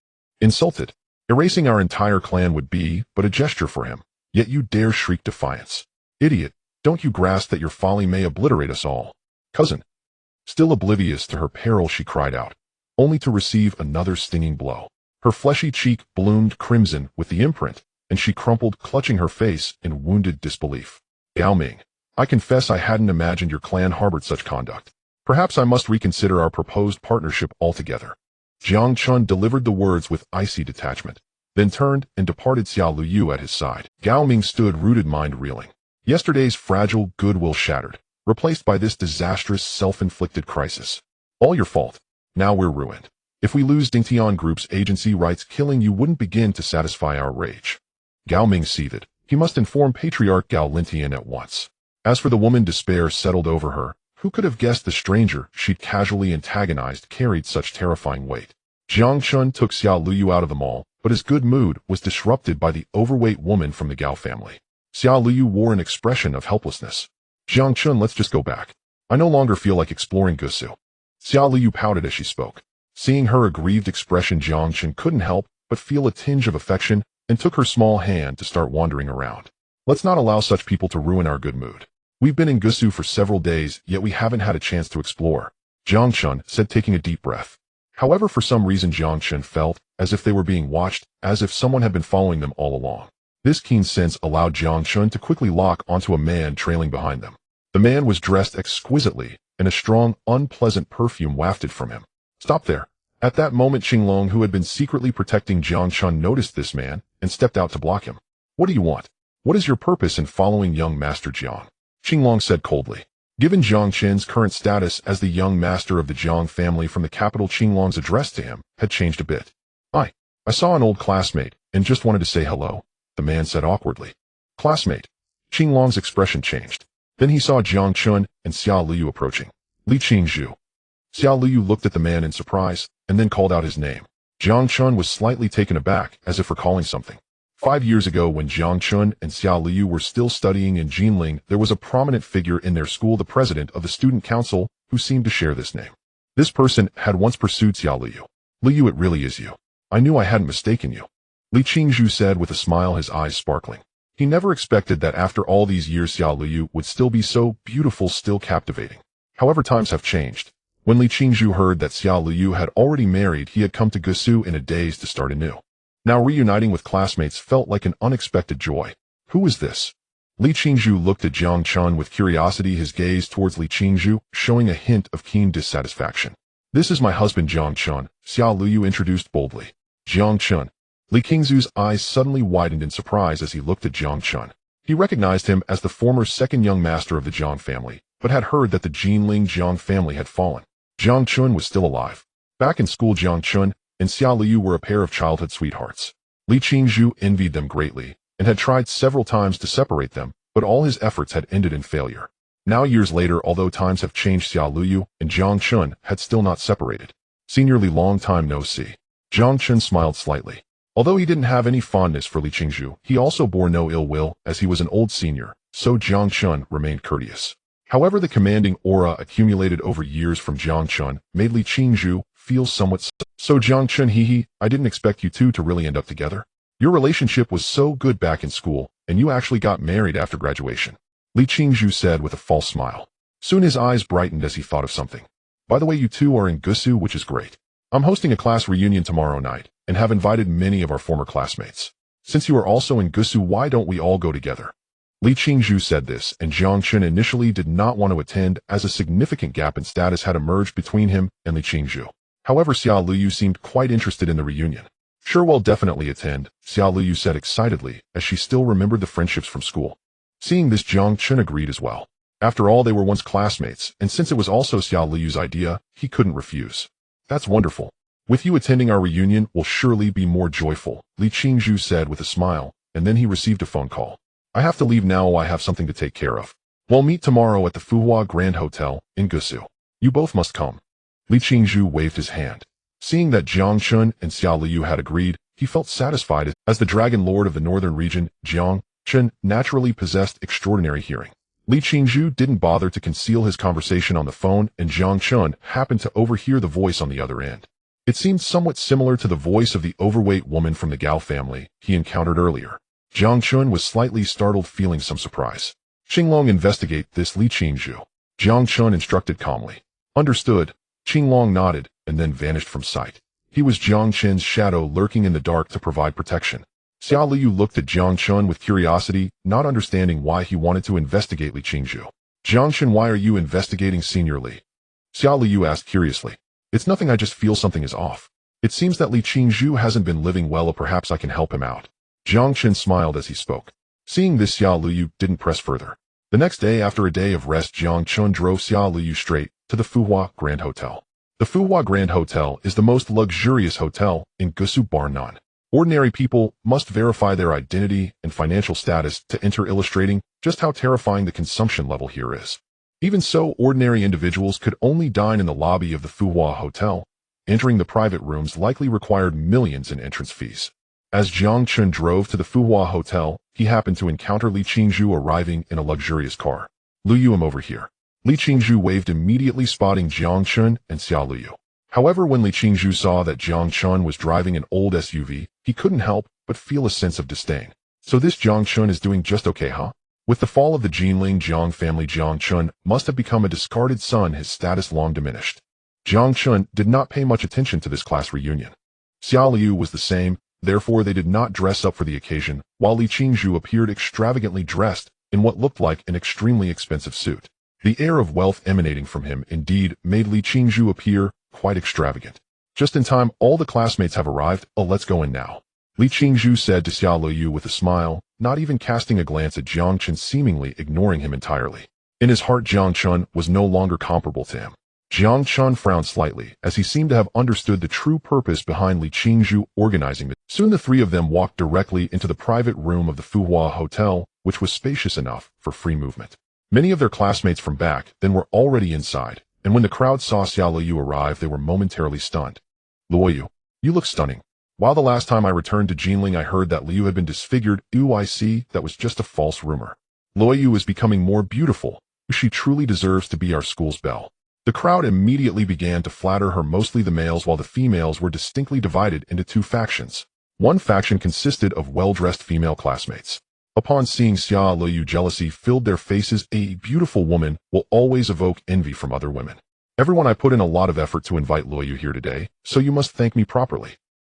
"Insulted? Erasing our entire clan would be but a gesture for him. Yet you dare shriek defiance. Idiot, don't you grasp that your folly may obliterate us all?" "Cousin." Still oblivious to her peril, she cried out, only to receive another stinging blow. Her fleshy cheek bloomed crimson with the imprint, and she crumpled, clutching her face in wounded disbelief. "Gao Ming, I confess I hadn't imagined your clan harbored such conduct. Perhaps I must reconsider our proposed partnership altogether." Jiang Chen delivered the words with icy detachment, then turned and departed, Xia Luyu at his side. Gao Ming stood rooted, mind reeling. Yesterday's fragile goodwill shattered, replaced by this disastrous self-inflicted crisis. "All your fault. Now we're ruined. If we lose Dingtian Group's agency rights, killing you wouldn't begin to satisfy our rage." Gao Ming seethed. He must inform Patriarch Gao Lintian at once. As for the woman, despair settled over her. Who could have guessed the stranger she'd casually antagonized carried such terrifying weight? Jiang Chen took Xia Luyu out of the mall, but his good mood was disrupted by the overweight woman from the Gao family. Xia Luyu wore an expression of helplessness. "Jiang Chen, let's just go back. I no longer feel like exploring Gusu." Xia Luyu pouted as she spoke. Seeing her aggrieved expression, Jiang Chen couldn't help but feel a tinge of affection and took her small hand to start wandering around. "Let's not allow such people to ruin our good mood. We've been in Gusu for several days, yet we haven't had a chance to explore," Jiang Chen said, taking a deep breath. However, for some reason, Jiang Chen felt as if they were being watched, as if someone had been following them all along. This keen sense allowed Jiang Chen to quickly lock onto a man trailing behind them. The man was dressed exquisitely, and a strong, unpleasant perfume wafted from him. "Stop there." At that moment, Qinglong, who had been secretly protecting Jiang Chen, noticed this man and stepped out to block him. "What do you want? What is your purpose in following young Master Jiang?" Qinglong said coldly. Given Jiang Chen's current status as the young master of the Jiang family from the capital, Qinglong's address to him had changed a bit. I saw an old classmate and just wanted to say hello," the man said awkwardly. "Classmate?" Qinglong's expression changed. Then he saw Jiang Chen and Xia Luyu approaching. "Li Qingzhu." Xia Luyu looked at the man in surprise, and then called out his name. Jiang Chen was slightly taken aback, as if recalling something. 5 years ago, when Jiang Chen and Xia Luyu were still studying in Jinling, there was a prominent figure in their school, the president of the student council, who seemed to share this name. This person had once pursued Xia Luyu. Liu, it really is you. I knew I hadn't mistaken you. Li Qingzhu said with a smile, his eyes sparkling. He never expected that after all these years Xiao Liu would still be so beautiful, still captivating. However, times have changed. When Li Qingzhu heard that Xiao Liu had already married, he had come to Gusu in a daze to start anew. Now reuniting with classmates felt like an unexpected joy. Who is this? Li Qingzhu looked at Jiang Chen with curiosity, his gaze towards Li Qingzhu showing a hint of keen dissatisfaction. This is my husband Jiang Chen, Xiao Liu introduced boldly. Jiang Chen. Li Qingzhu's eyes suddenly widened in surprise as he looked at Jiang Chen. He recognized him as the former second young master of the Jiang family, but had heard that the Jinling Jiang family had fallen. Jiang Chen was still alive. Back in school, Jiang Chen and Xiao Liu were a pair of childhood sweethearts. Li Qingzhu envied them greatly and had tried several times to separate them, but all his efforts had ended in failure. Now years later, although times have changed, Xiao Liu and Jiang Chen had still not separated. Seniorly, long time no see. Jiang Chen smiled slightly. Although he didn't have any fondness for Li Qingzhu, he also bore no ill will as he was an old senior, so Jiang Chen remained courteous. However, the commanding aura accumulated over years from Jiang Chen made Li Qingzhu feel somewhat so. Jiang Chen, I didn't expect you two to really end up together. Your relationship was so good back in school, and you actually got married after graduation. Li Qingzhu said with a false smile. Soon his eyes brightened as he thought of something. By the way, you two are in Gusu, which is great. I'm hosting a class reunion tomorrow night, and have invited many of our former classmates. Since you are also in Gusu, why don't we all go together? Li Qingzhu said this, and Jiang Chen initially did not want to attend as a significant gap in status had emerged between him and Li Qingzhu. However, Xiao Liu seemed quite interested in the reunion. Sure, we'll definitely attend, Xiao Liu said excitedly, as she still remembered the friendships from school. Seeing this, Jiang Chen agreed as well. After all, they were once classmates, and since it was also Xiao Liu's idea, he couldn't refuse. That's wonderful. With you attending our reunion will surely be more joyful, Li Qingzhu said with a smile, and then he received a phone call. I have to leave now, I have something to take care of. We'll meet tomorrow at the Fuhua Grand Hotel in Gusu. You both must come. Li Qingzhu waved his hand. Seeing that Jiang Chen and Xiao Liu had agreed, he felt satisfied as the Dragon Lord of the Northern Region. Jiang Chen naturally possessed extraordinary hearing. Li Qingzhu didn't bother to conceal his conversation on the phone, and Jiang Chen happened to overhear the voice on the other end. It seemed somewhat similar to the voice of the overweight woman from the Gao family he encountered earlier. Jiang Chen was slightly startled, feeling some surprise. Qinglong, investigate this, Li Qingzhu. Jiang Chen instructed calmly. Understood. Qinglong nodded, and then vanished from sight. He was Jiang Chen's shadow, lurking in the dark to provide protection. Xiao Liu looked at Jiang Chen with curiosity, not understanding why he wanted to investigate Li Qingzhu. Jiang Chen, why are you investigating Senior Li? Xiao Liu asked curiously. It's nothing, I just feel something is off. It seems that Li Qingzhu hasn't been living well, or perhaps I can help him out. Jiang Chen smiled as he spoke. Seeing this, Xiao Liu didn't press further. The next day, after a day of rest, Jiang Chen drove Xiao Liu straight to the Fuhua Grand Hotel. The Fuhua Grand Hotel is the most luxurious hotel in Gusu bar none. Ordinary people must verify their identity and financial status to enter, illustrating just how terrifying the consumption level here is. Even so, ordinary individuals could only dine in the lobby of the Fuhua Hotel. Entering the private rooms likely required millions in entrance fees. As Jiang Chen drove to the Fuhua Hotel, he happened to encounter Li Qingzhu arriving in a luxurious car. Liu, I'm over here. Li Qingzhu waved, immediately spotting Jiang Chen and Xiao Liu. However, when Li Qingzhu saw that Jiang Chen was driving an old SUV, he couldn't help but feel a sense of disdain. So this Jiang Chen is doing just okay, huh? With the fall of the Jinling Jiang family, Jiang Chen must have become a discarded son, his status long diminished. Jiang Chen did not pay much attention to this class reunion. Xiao Liu was the same, therefore they did not dress up for the occasion, while Li Qingzhu appeared extravagantly dressed in what looked like an extremely expensive suit. The air of wealth emanating from him indeed made Li Qingzhu appear quite extravagant. Just in time, all the classmates have arrived. Oh, let's go in now. Li Qingzhu said to Xiao Liu with a smile, not even casting a glance at Jiang Chen, seemingly ignoring him entirely. In his heart, Jiang Chen was no longer comparable to him. Jiang Chen frowned slightly, as he seemed to have understood the true purpose behind Li Qingzhu organizing it. Soon the three of them walked directly into the private room of the Fuhua Hotel, which was spacious enough for free movement. Many of their classmates from back then were already inside, and when the crowd saw Xiao Liu arrive, they were momentarily stunned. Liu, you look stunning. While the last time I returned to Jinling, I heard that Liu had been disfigured. I see, that was just a false rumor. Liu is becoming more beautiful. She truly deserves to be our school's belle. The crowd immediately began to flatter her, mostly the males, while the females were distinctly divided into two factions. One faction consisted of well-dressed female classmates. Upon seeing Xia Liu, jealousy filled their faces. A beautiful woman will always evoke envy from other women. Everyone, I put in a lot of effort to invite Liu here today, so you must thank me properly.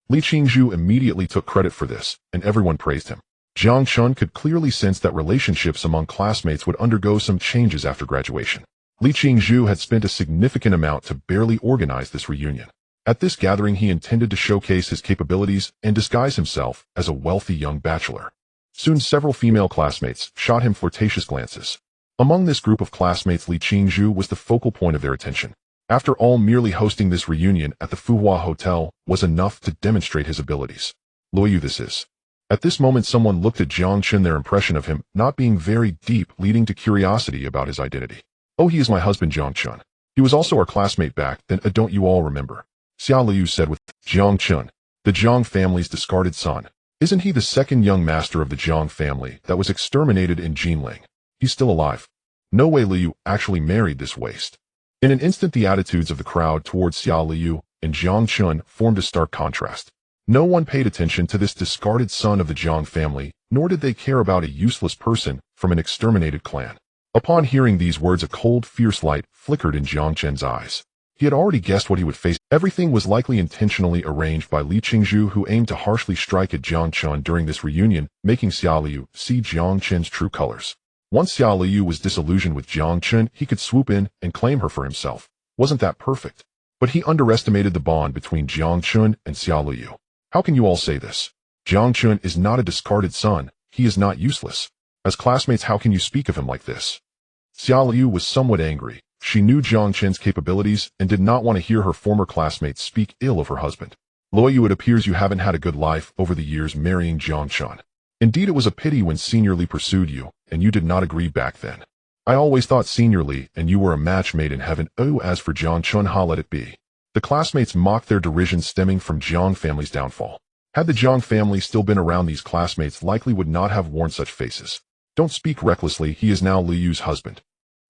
Li Qingzhu immediately took credit for this, and everyone praised him. Jiang Chen could clearly sense that relationships among classmates would undergo some changes after graduation. Li Qingzhu had spent a significant amount to barely organize this reunion. At this gathering, he intended to showcase his capabilities and disguise himself as a wealthy young bachelor. Soon several female classmates shot him flirtatious glances. Among this group of classmates, Li Qingzhu was the focal point of their attention. After all, merely hosting this reunion at the Fuhua Hotel was enough to demonstrate his abilities. Liu, this is. At this moment, someone looked at Jiang Chen, their impression of him not being very deep, leading to curiosity about his identity. Oh, he is my husband, Jiang Chen. He was also our classmate back then, don't you all remember? Xia Liu said with Jiang Chen, the Jiang family's discarded son. Isn't he the second young master of the Jiang family that was exterminated in Jinling? He's still alive. No way Liu actually married this waste. In an instant, the attitudes of the crowd towards Xia Liu and Jiang Chen formed a stark contrast. No one paid attention to this discarded son of the Jiang family, nor did they care about a useless person from an exterminated clan. Upon hearing these words, a cold, fierce light flickered in Jiang Chen's eyes. He had already guessed what he would face. Everything was likely intentionally arranged by Li Qingzhu, who aimed to harshly strike at Jiang Chen during this reunion, making Xia Liu see Jiang Chen's true colors. Once Xia Liu was disillusioned with Jiang Chen, he could swoop in and claim her for himself. Wasn't that perfect? But he underestimated the bond between Jiang Chen and Xia Liu. How can you all say this? Jiang Chen is not a discarded son. He is not useless. As classmates, how can you speak of him like this? Xia Liu was somewhat angry. She knew Jiang Chen's capabilities and did not want to hear her former classmates speak ill of her husband. Liu, it appears you haven't had a good life over the years marrying Jiang Chen. Indeed, it was a pity when Senior Li pursued you, and you did not agree back then. I always thought Senior Li and you were a match made in heaven. Oh, as for Jiang Chen, let it be. The classmates mocked their derision stemming from Jiang family's downfall. Had the Jiang family still been around, these classmates likely would not have worn such faces. Don't speak recklessly, he is now Liu's husband.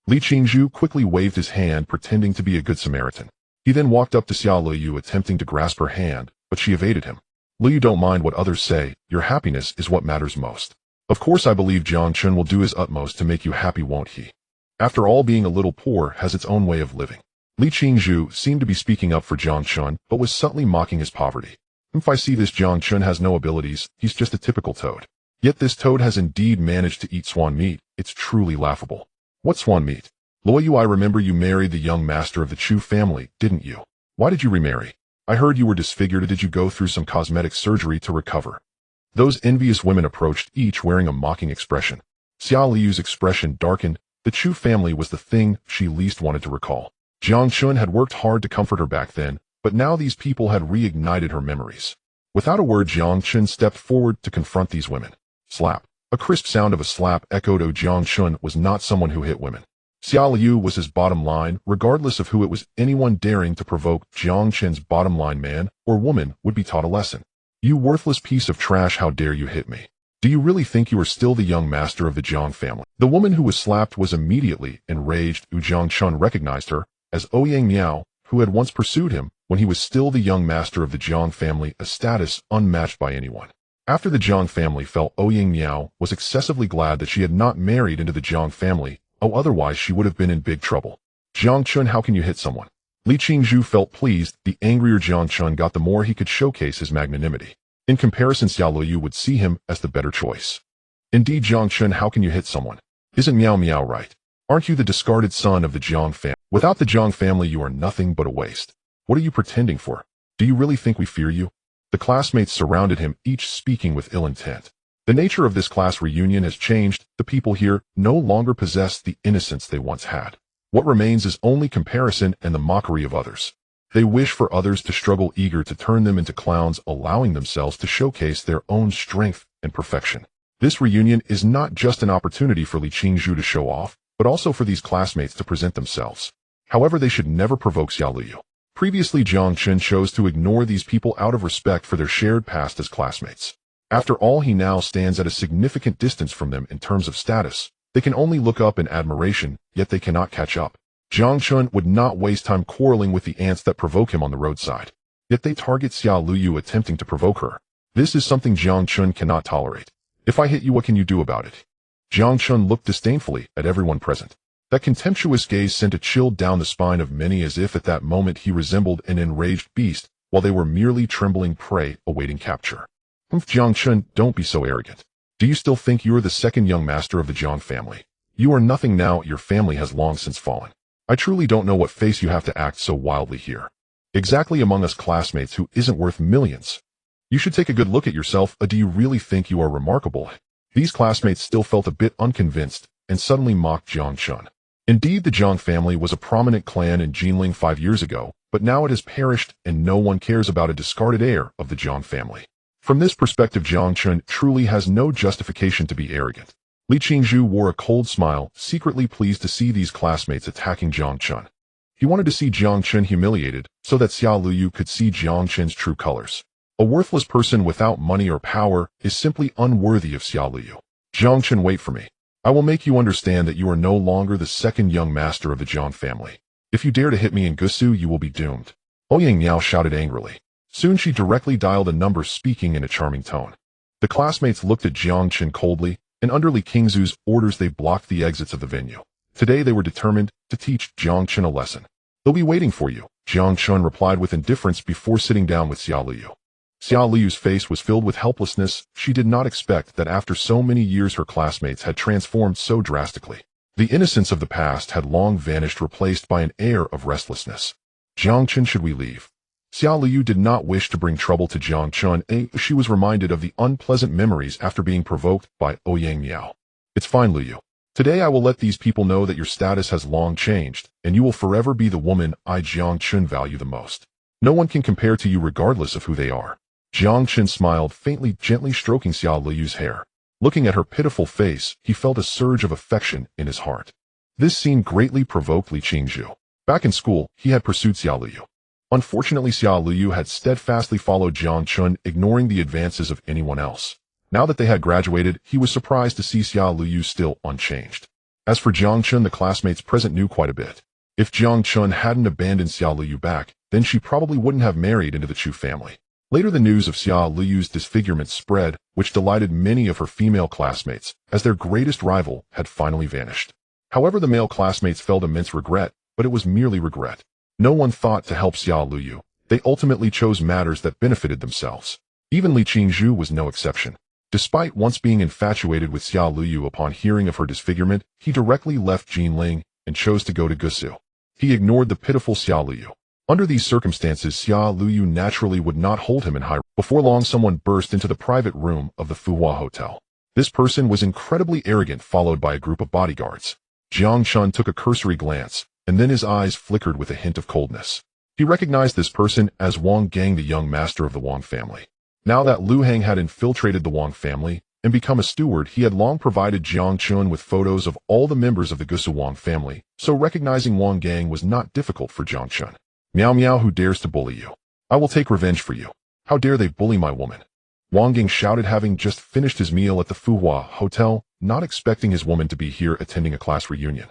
Li Qingzhu quickly waved his hand, pretending to be a good Samaritan. He then walked up to Xia Liu, attempting to grasp her hand, but she evaded him. Liu, don't mind what others say, your happiness is what matters most. Of course, I believe Jiang Chen will do his utmost to make you happy, won't he? After all, being a little poor has its own way of living. Li Qingzhu seemed to be speaking up for Jiang Chen, but was subtly mocking his poverty. If I see this, Jiang Chen has no abilities, he's just a typical toad. Yet this toad has indeed managed to eat swan meat. It's truly laughable. What swan meat? Liu, I remember you married the young master of the Chu family, didn't you? Why did you remarry? I heard you were disfigured, or did you go through some cosmetic surgery to recover? Those envious women approached, each wearing a mocking expression. Xia Liu's expression darkened. The Chu family was the thing she least wanted to recall. Jiang Chen had worked hard to comfort her back then, but now these people had reignited her memories. Without a word, Jiang Chen stepped forward to confront these women. Slap. A crisp sound of a slap echoed. Oh, Jiang Chen was not someone who hit women. Xia Liu was his bottom line. Regardless of who it was, anyone daring to provoke Jiang Chen's bottom line, man or woman, would be taught a lesson. You worthless piece of trash, how dare you hit me? Do you really think you are still the young master of the Jiang family? The woman who was slapped was immediately enraged. Jiang Chen recognized her as Ouyang Miao, who had once pursued him when he was still the young master of the Jiang family, a status unmatched by anyone. After the Jiang family fell, Ouyang Miao was excessively glad that she had not married into the Jiang family. Oh, otherwise she would have been in big trouble. Jiang Chen, how can you hit someone? Li Qingzhu felt pleased. The angrier Jiang Chen got, the more he could showcase his magnanimity. In comparison, Xia Liu would see him as the better choice. Indeed, Jiang Chen, how can you hit someone? Isn't Miao Miao right? Aren't you the discarded son of the Jiang family? Without the Jiang family, you are nothing but a waste. What are you pretending for? Do you really think we fear you? The classmates surrounded him, each speaking with ill intent. The nature of this class reunion has changed. The people here no longer possess the innocence they once had. What remains is only comparison and the mockery of others. They wish for others to struggle, eager to turn them into clowns, allowing themselves to showcase their own strength and perfection. This reunion is not just an opportunity for Li Qingzhu to show off, but also for these classmates to present themselves. However, they should never provoke Xia Liu. Previously, Jiang Chen chose to ignore these people out of respect for their shared past as classmates. After all, he now stands at a significant distance from them in terms of status. They can only look up in admiration, yet they cannot catch up. Jiang Chen would not waste time quarreling with the ants that provoke him on the roadside. Yet they target Xiao Luyu attempting to provoke her. This is something Jiang Chen cannot tolerate. If I hit you, what can you do about it? Jiang Chen looked disdainfully at everyone present. That contemptuous gaze sent a chill down the spine of many, as if at that moment he resembled an enraged beast, while they were merely trembling prey awaiting capture. Jiang Chen, don't be so arrogant. Do you still think you are the second young master of the Jiang family? You are nothing now, your family has long since fallen. I truly don't know what face you have to act so wildly here. Exactly among us classmates who isn't worth millions. You should take a good look at yourself. Do you really think you are remarkable? These classmates still felt a bit unconvinced and suddenly mocked Jiang Chen. Indeed, the Jiang family was a prominent clan in Jinling 5 years ago, but now it has perished and no one cares about a discarded heir of the Jiang family. From this perspective, Jiang Chen truly has no justification to be arrogant. Li Qingzhu wore a cold smile, secretly pleased to see these classmates attacking Jiang Chen. He wanted to see Jiang Chen humiliated, so that Xiao Luyu could see Jiang Chen's true colors. A worthless person without money or power is simply unworthy of Xiao Luyu. Jiang Chen, wait for me. I will make you understand that you are no longer the second young master of the Jiang family. If you dare to hit me in Gusu, you will be doomed. Ouyang Miao shouted angrily. Soon she directly dialed a number, speaking in a charming tone. The classmates looked at Jiang Chen coldly, and under Li Qingzhu's orders they blocked the exits of the venue. Today they were determined to teach Jiang Chen a lesson. They'll be waiting for you, Jiang Chen replied with indifference before sitting down with Xiao Luyu. Xiao Luyu's face was filled with helplessness. She did not expect that after so many years her classmates had transformed so drastically. The innocence of the past had long vanished, replaced by an air of restlessness. Jiang Chen, should we leave? Xiao Luyu did not wish to bring trouble to Jiang Chen. She was reminded of the unpleasant memories after being provoked by Ouyang Miao. It's fine, Luyu. Today I will let these people know that your status has long changed, and you will forever be the woman I, Jiang Chen, value the most. No one can compare to you regardless of who they are. Jiang Chen smiled faintly, gently stroking Xiao Luyu's hair. Looking at her pitiful face, he felt a surge of affection in his heart. This scene greatly provoked Li Qingzhu. Back in school, he had pursued Xiao Luyu. Unfortunately, Xiao Luyu had steadfastly followed Jiang Chen, ignoring the advances of anyone else. Now that they had graduated, he was surprised to see Xiao Luyu still unchanged. As for Jiang Chen, the classmates present knew quite a bit. If Jiang Chen hadn't abandoned Xiao Luyu back, then she probably wouldn't have married into the Chu family. Later, the news of Xiao Luyu's disfigurement spread, which delighted many of her female classmates, as their greatest rival had finally vanished. However, the male classmates felt immense regret, but it was merely regret. No one thought to help Xiao Luyu. They ultimately chose matters that benefited themselves. Even Li Qingzhu was no exception. Despite once being infatuated with Xiao Luyu, upon hearing of her disfigurement, he directly left Jinling and chose to go to Gusu. He ignored the pitiful Xiao Luyu. Under these circumstances, Xiao Luyu naturally would not hold him in high. Before long, someone burst into the private room of the Fuhua Hotel. This person was incredibly arrogant, followed by a group of bodyguards. Jiang Chen took a cursory glance, and then his eyes flickered with a hint of coldness. He recognized this person as Wang Gang, the young master of the Wang family. Now that Lu Hang had infiltrated the Wang family and become a steward, he had long provided Jiang Chen with photos of all the members of the Gusu Wang family, so recognizing Wang Gang was not difficult for Jiang Chen. Miao Miao, who dares to bully you? I will take revenge for you. How dare they bully my woman? Wang Gang shouted, having just finished his meal at the Fuhua Hotel, not expecting his woman to be here attending a class reunion.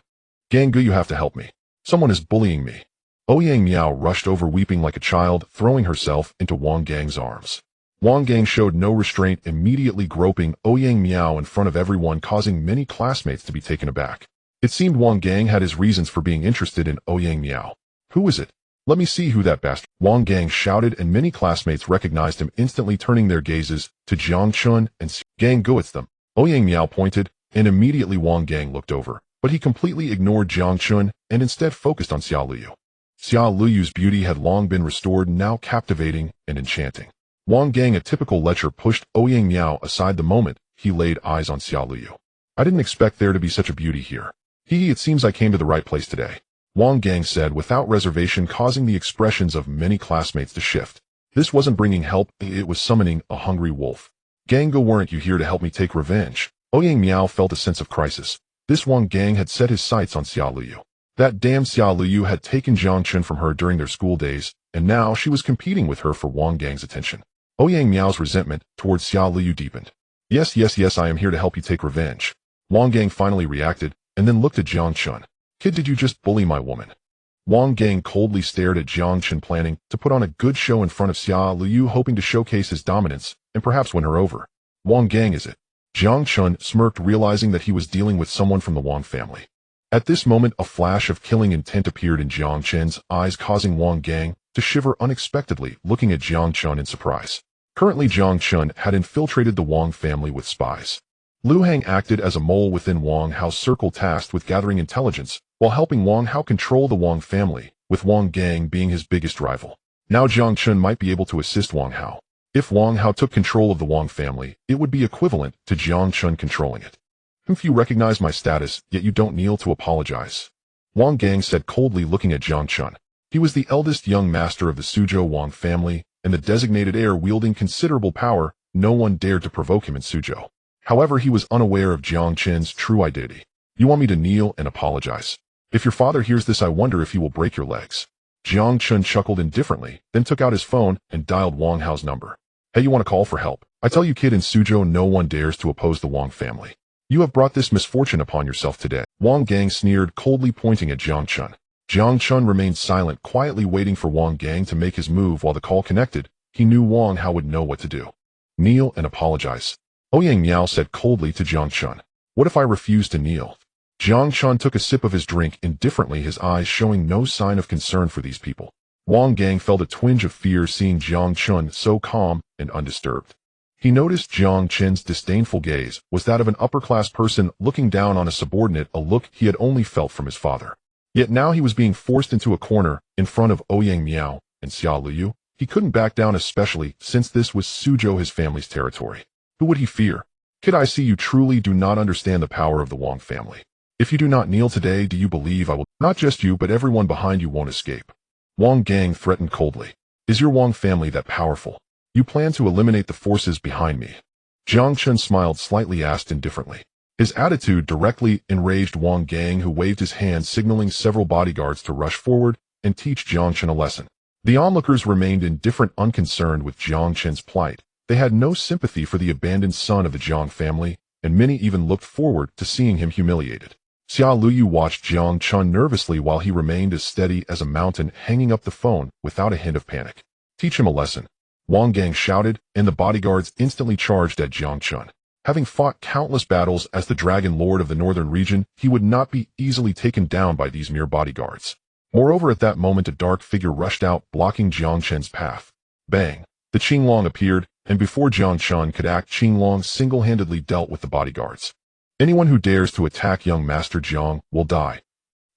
Gang Gu, you have to help me. Someone is bullying me. Ouyang Miao rushed over, weeping like a child, throwing herself into Wang Gang's arms. Wang Gang showed no restraint, immediately groping Ouyang Miao in front of everyone, causing many classmates to be taken aback. It seemed Wang Gang had his reasons for being interested in Ouyang Miao. Who is it? Let me see who that bastard. Wang Gang shouted, and many classmates recognized him, instantly turning their gazes to Jiang Chen and Gang Gu. It's them. Ouyang Miao pointed, and immediately Wang Gang looked over, but he completely ignored Jiang Chen and instead focused on Xiao Luyu. Xiao Luyu's beauty had long been restored, now captivating and enchanting. Wang Gang, a typical lecher, pushed Ouyang Miao aside the moment he laid eyes on Xiao Luyu. I didn't expect there to be such a beauty here. It seems I came to the right place today. Wang Gang said without reservation, causing the expressions of many classmates to shift. This wasn't bringing help, it was summoning a hungry wolf. Gang Gu, weren't you here to help me take revenge? Ouyang Miao felt a sense of crisis. This Wang Gang had set his sights on Xiao Luyu. That damn Xiao Luyu had taken Jiang Chen from her during their school days, and now she was competing with her for Wang Gang's attention. Ouyang Miao's resentment towards Xiao Luyu deepened. Yes, I am here to help you take revenge. Wang Gang finally reacted, and then looked at Jiang Chen. Kid, did you just bully my woman? Wang Gang coldly stared at Jiang Chen, planning to put on a good show in front of Xia Liu, hoping to showcase his dominance and perhaps win her over. Wang Gang, is it? Jiang Chen smirked, realizing that he was dealing with someone from the Wang family. At this moment, a flash of killing intent appeared in Jiang Chen's eyes, causing Wang Gang to shiver unexpectedly, looking at Jiang Chen in surprise. Currently, Jiang Chen had infiltrated the Wang family with spies. Liu Hang acted as a mole within Wang Hao's circle, tasked with gathering intelligence while helping Wang Hao control the Wang family, with Wang Gang being his biggest rival. Now Jiang Chen might be able to assist Wang Hao. If Wang Hao took control of the Wang family, it would be equivalent to Jiang Chen controlling it. If you recognize my status, yet you don't kneel to apologize. Wang Gang said coldly, looking at Jiang Chen. He was the eldest young master of the Suzhou Wang family, and the designated heir wielding considerable power. No one dared to provoke him in Suzhou. However, he was unaware of Jiang Chen's true identity. You want me to kneel and apologize? If your father hears this, I wonder if he will break your legs. Jiang Chen chuckled indifferently, then took out his phone and dialed Wang Hao's number. Hey, you want to call for help? I tell you, kid, in Suzhou no one dares to oppose the Wang family. You have brought this misfortune upon yourself today. Wang Gang sneered, coldly pointing at Jiang Chen. Jiang Chen remained silent, quietly waiting for Wang Gang to make his move. While the call connected, he knew Wang Hao would know what to do. Kneel and apologize. Ouyang Miao said coldly to Jiang Chen. What if I refuse to kneel? Jiang Chen took a sip of his drink indifferently, his eyes showing no sign of concern for these people. Wang Gang felt a twinge of fear seeing Jiang Chen so calm and undisturbed. He noticed Jiang Chen's disdainful gaze was that of an upper-class person looking down on a subordinate, a look he had only felt from his father. Yet now he was being forced into a corner in front of Ouyang Miao and Xia Liu. He couldn't back down, especially since this was Suzhou, his family's territory. Who would he fear? Kid, I see you truly do not understand the power of the Wang family. If you do not kneel today, do you believe I will? Not just you, but everyone behind you won't escape. Wang Gang threatened coldly. Is your Wang family that powerful? You plan to eliminate the forces behind me? Jiang Chen smiled slightly, asked indifferently. His attitude directly enraged Wang Gang, who waved his hand, signaling several bodyguards to rush forward and teach Jiang Chen a lesson. The onlookers remained indifferent, unconcerned with Jiang Chen's plight. They had no sympathy for the abandoned son of the Jiang family, and many even looked forward to seeing him humiliated. Xia Liu watched Jiang Chen nervously while he remained as steady as a mountain, hanging up the phone without a hint of panic. Teach him a lesson. Wang Gang shouted, and the bodyguards instantly charged at Jiang Chen. Having fought countless battles as the Dragon Lord of the northern region, he would not be easily taken down by these mere bodyguards. Moreover, at that moment a dark figure rushed out, blocking Jiang Chen's path. Bang! The Qinglong appeared, and before Jiang Chen could act, Qinglong single-handedly dealt with the bodyguards. Anyone who dares to attack young Master Jiang will die.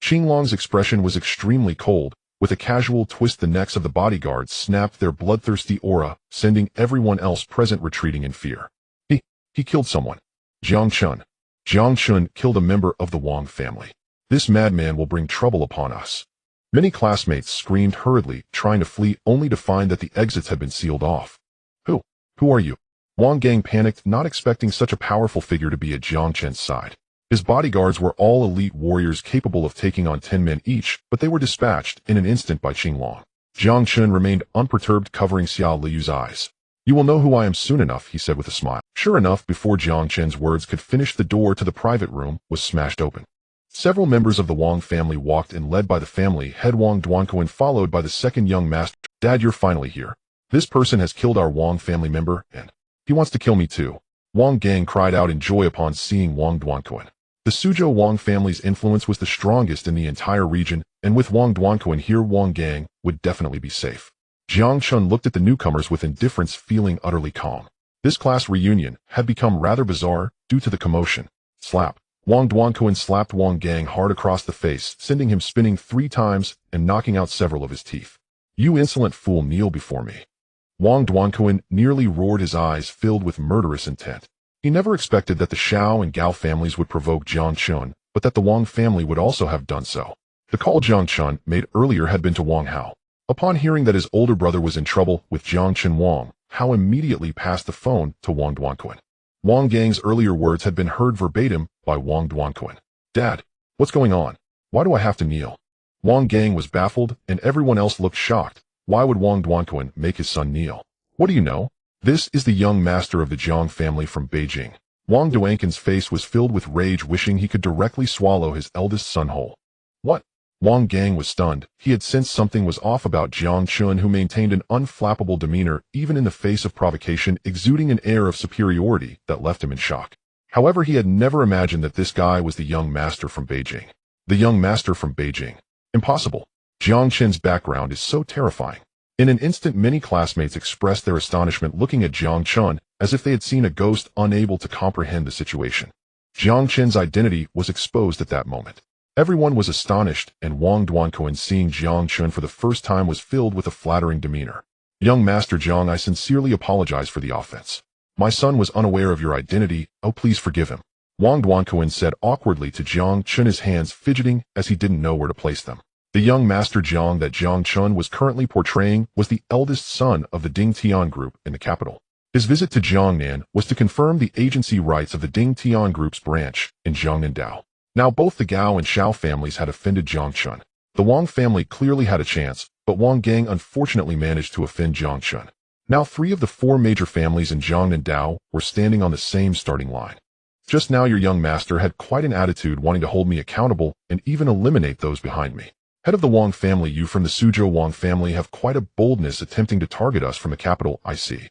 Qinglong's expression was extremely cold. With a casual twist, the necks of the bodyguards snapped their bloodthirsty aura, sending everyone else present retreating in fear. He killed someone. Jiang Chen. Jiang Chen killed a member of the Wang family. This madman will bring trouble upon us. Many classmates screamed hurriedly, trying to flee, only to find that the exits had been sealed off. Who are you? Wang Gang panicked, not expecting such a powerful figure to be at Jiang Chen's side. His bodyguards were all elite warriors capable of taking on 10 men each, but they were dispatched in an instant by Qinglong. Jiang Chen remained unperturbed, covering Xia Liu's eyes. You will know who I am soon enough, he said with a smile. Sure enough, before Jiang Chen's words could finish, the door to the private room was smashed open. Several members of the Wang family walked in, led by the family head Wang Duanquan, followed by the second young master. Dad, you're finally here. This person has killed our Wang family member, and he wants to kill me too. Wang Gang cried out in joy upon seeing Wang Duanquan. The Suzhou Wang family's influence was the strongest in the entire region, and with Wang Duanquan here, Wang Gang would definitely be safe. Jiang Chen looked at the newcomers with indifference, feeling utterly calm. This class reunion had become rather bizarre due to the commotion. Slap. Wang Duanquan slapped Wang Gang hard across the face, sending him spinning 3 times and knocking out several of his teeth. You insolent fool, kneel before me. Wang Duanquan nearly roared, his eyes filled with murderous intent. He never expected that the Shao and Gao families would provoke Jiang Chen, but that the Wang family would also have done so. The call Jiang Chen made earlier had been to Wang Hao. Upon hearing that his older brother was in trouble with Jiang Chen, Wang Hao immediately passed the phone to Wang Duanquan. Wang Gang's earlier words had been heard verbatim by Wang Duanquan. Dad, what's going on? Why do I have to kneel? Wang Gang was baffled, and everyone else looked shocked. Why would Wang Duanquan make his son kneel? What do you know? This is the young master of the Jiang family from Beijing. Wang Duanquan's face was filled with rage, wishing he could directly swallow his eldest son whole. Wang Gang was stunned. He had sensed something was off about Jiang Chen, who maintained an unflappable demeanor even in the face of provocation, exuding an air of superiority that left him in shock. However, he had never imagined that this guy was the young master from Beijing. The young master from Beijing. Impossible. Jiang Chen's background is so terrifying. In an instant, many classmates expressed their astonishment, looking at Jiang Chen as if they had seen a ghost, unable to comprehend the situation. Jiang Chen's identity was exposed at that moment. Everyone was astonished, and Wang Duanquan, seeing Jiang Chen for the first time, was filled with a flattering demeanor. Young Master Jiang, I sincerely apologize for the offense. My son was unaware of your identity. Oh, please forgive him. Wang Duanquan said awkwardly to Jiang Chen, his hands fidgeting as he didn't know where to place them. The young Master Jiang that Jiang Chen was currently portraying was the eldest son of the Ding Tian group in the capital. His visit to Jiangnan was to confirm the agency rights of the Ding Tian group's branch in Jiangnan. Now both the Gao and Shao families had offended Jiang Chen. The Wang family clearly had a chance, but Wang Gang unfortunately managed to offend Jiang Chen. Now 3 of the 4 major families in Jiangnan were standing on the same starting line. Just now your young master had quite an attitude, wanting to hold me accountable and even eliminate those behind me. Head of the Wang family, you from the Suzhou Wang family have quite a boldness attempting to target us from the capital, I see.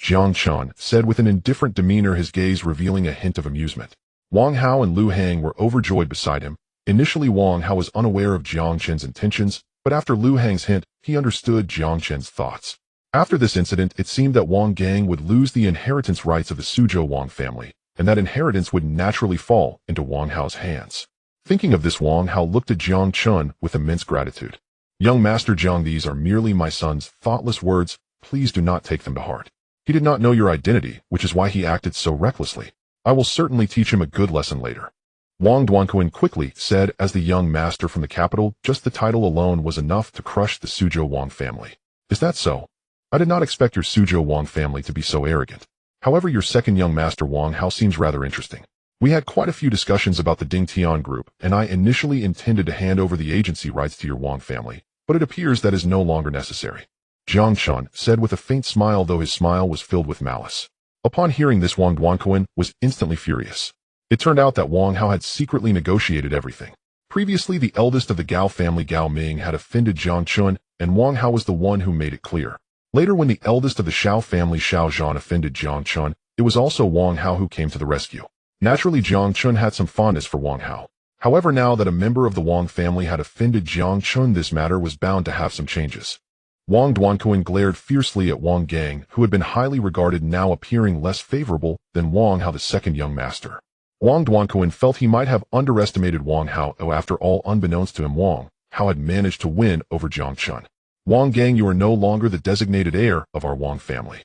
Jiang Chen said with an indifferent demeanor, his gaze revealing a hint of amusement. Wang Hao and Lu Hang were overjoyed beside him. Initially Wang Hao was unaware of Jiang Chen's intentions, but after Lu Hang's hint, he understood Jiang Chen's thoughts. After this incident, it seemed that Wang Gang would lose the inheritance rights of the Suzhou Wang family, and that inheritance would naturally fall into Wang Hao's hands. Thinking of this, Wang Hao looked at Jiang Chen with immense gratitude. Young Master Jiang, these are merely my son's thoughtless words. Please do not take them to heart. He did not know your identity, which is why he acted so recklessly. I will certainly teach him a good lesson later. Wang Duanquan quickly said as the young master from the capital. Just the title alone was enough to crush the Suzhou Wang family. Is that so? I did not expect your Suzhou Wang family to be so arrogant. However, your second young master Wang Hao seems rather interesting. We had quite a few discussions about the Ding Tian group, and I initially intended to hand over the agency rights to your Wang family, but it appears that is no longer necessary. Jiang Chen said with a faint smile, though his smile was filled with malice. Upon hearing this, Wang Duanquan was instantly furious. It turned out that Wang Hao had secretly negotiated everything. Previously, the eldest of the Gao family, Gao Ming, had offended Jiang Chen, and Wang Hao was the one who made it clear. Later, when the eldest of the Shao family, Shao Zhan, offended Jiang Chen, it was also Wang Hao who came to the rescue. Naturally, Jiang Chen had some fondness for Wang Hao. However, now that a member of the Wang family had offended Jiang Chen, this matter was bound to have some changes. Wang Duanquan glared fiercely at Wang Gang, who had been highly regarded, now appearing less favorable than Wang Hao, the second young master. Wang Duanquan felt he might have underestimated Wang Hao. After all, unbeknownst to him, Wang Hao had managed to win over Jiang Chen. Wang Gang, you are no longer the designated heir of our Wang family.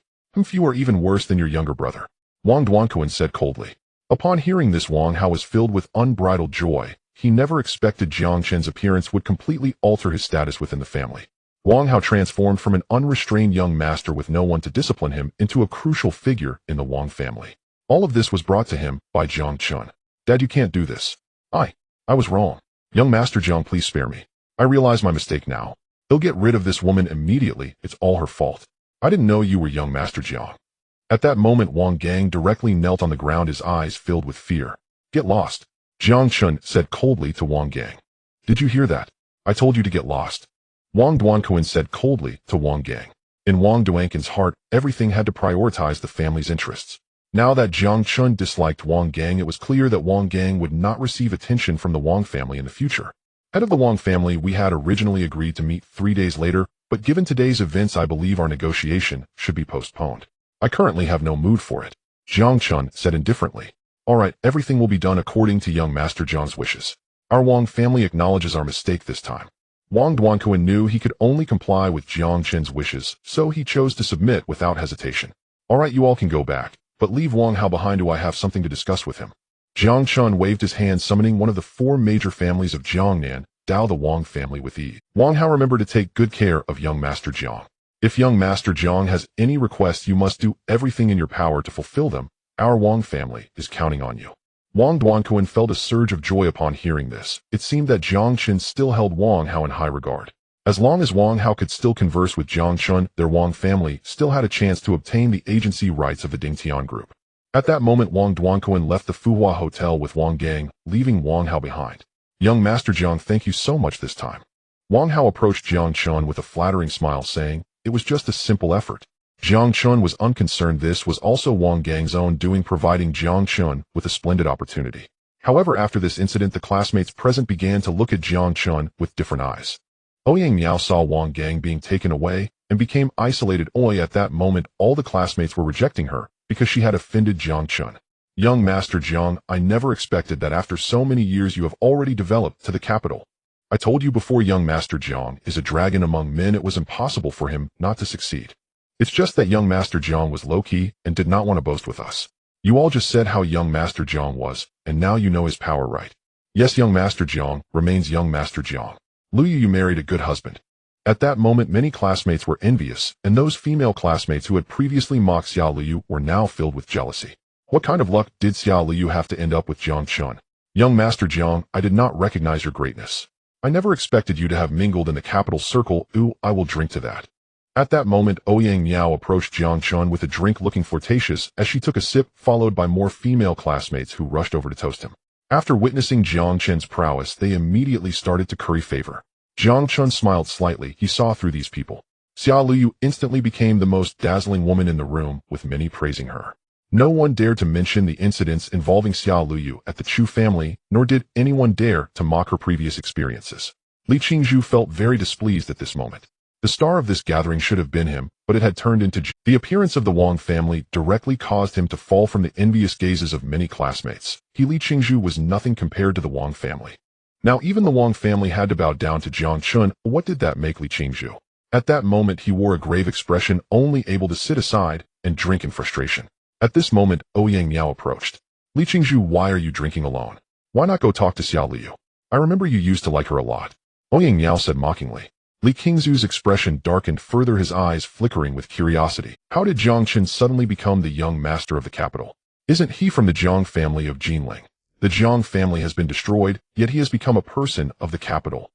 You are even worse than your younger brother. Wang Duanquan said coldly. Upon hearing this, Wang Hao was filled with unbridled joy. He never expected Jiang Chen's appearance would completely alter his status within the family. Wang Hao transformed from an unrestrained young master with no one to discipline him into a crucial figure in the Wang family. All of this was brought to him by Jiang Chen. Dad, you can't do this. I was wrong. Young Master Jiang, please spare me. I realize my mistake now. He'll get rid of this woman immediately. It's all her fault. I didn't know you were young Master Jiang. At that moment, Wang Gang directly knelt on the ground, his eyes filled with fear. Get lost. Jiang Chen said coldly to Wang Gang. Did you hear that? I told you to get lost. Wang Duanquan said coldly to Wang Gang. In Wang Duanquan's heart, everything had to prioritize the family's interests. Now that Jiang Chen disliked Wang Gang, it was clear that Wang Gang would not receive attention from the Wang family in the future. Head of the Wang family, we had originally agreed to meet 3 days later, but given today's events, I believe our negotiation should be postponed. I currently have no mood for it. Jiang Chen said indifferently. All right, everything will be done according to young Master Jiang's wishes. Our Wang family acknowledges our mistake this time. Wang Duanquan knew he could only comply with Jiang Chen's wishes, so he chose to submit without hesitation. All right, you all can go back, but leave Wang Hao behind. I have something to discuss with him. Jiang Chen waved his hand, summoning one of the 4 major families of Jiangnan, Dao the Wang family, with ease. Wang Hao, remember to take good care of young Master Jiang. If young Master Jiang has any requests, you must do everything in your power to fulfill them. Our Wang family is counting on you. Wang Duanquan felt a surge of joy upon hearing this. It seemed that Jiang Chen still held Wang Hao in high regard. As long as Wang Hao could still converse with Jiang Chen, their Wang family still had a chance to obtain the agency rights of the Ding Tian group. At that moment, Wang Duanquan left the Fuhua Hotel with Wang Gang, leaving Wang Hao behind. Young Master Jiang, thank you so much this time. Wang Hao approached Jiang Chen with a flattering smile, saying, it was just a simple effort. Jiang Chen was unconcerned. This was also Wang Gang's own doing, providing Jiang Chen with a splendid opportunity. However, after this incident, the classmates present began to look at Jiang Chen with different eyes. Ouyang Miao saw Wang Gang being taken away and became isolated. At that moment, all the classmates were rejecting her because she had offended Jiang Chen. Young Master Jiang, I never expected that after so many years you have already developed to the capital. I told you before, young Master Jiang is a dragon among men. It was impossible for him not to succeed. It's just that young Master Jiang was low-key and did not want to boast with us. You all just said how young Master Jiang was, and now you know his power, right? Yes, young Master Jiang remains young Master Jiang. Liu, you married a good husband. At that moment, many classmates were envious, and those female classmates who had previously mocked Xiao Liu were now filled with jealousy. What kind of luck did Xiao Liu have to end up with Jiang Chen? Young Master Jiang, I did not recognize your greatness. I never expected you to have mingled in the capital circle. Ooh, I will drink to that. At that moment, Ouyang Miao approached Jiang Chen with a drink, looking flirtatious as she took a sip, followed by more female classmates who rushed over to toast him. After witnessing Jiang Chen's prowess, they immediately started to curry favor. Jiang Chen smiled slightly. He saw through these people. Xiao Liu instantly became the most dazzling woman in the room, with many praising her. No one dared to mention the incidents involving Xiao Liu at the Chu family, nor did anyone dare to mock her previous experiences. Li Qingzhu felt very displeased at this moment. The star of this gathering should have been him, but it had turned into Ji. The appearance of the Wang family directly caused him to fall from the envious gazes of many classmates. Li Qingzhu was nothing compared to the Wang family. Now even the Wang family had to bow down to Jiang Chen. What did that make Li Qingzhu? At that moment he wore a grave expression, only able to sit aside and drink in frustration. At this moment, Ouyang Miao approached. Li Qingzhu, why are you drinking alone? Why not go talk to Xiao Liu? I remember you used to like her a lot. Ouyang Miao said mockingly. Li Qingzhu's expression darkened further, his eyes flickering with curiosity. How did Jiang Chen suddenly become the young master of the capital? Isn't he from the Jiang family of Jinling? The Jiang family has been destroyed, yet he has become a person of the capital.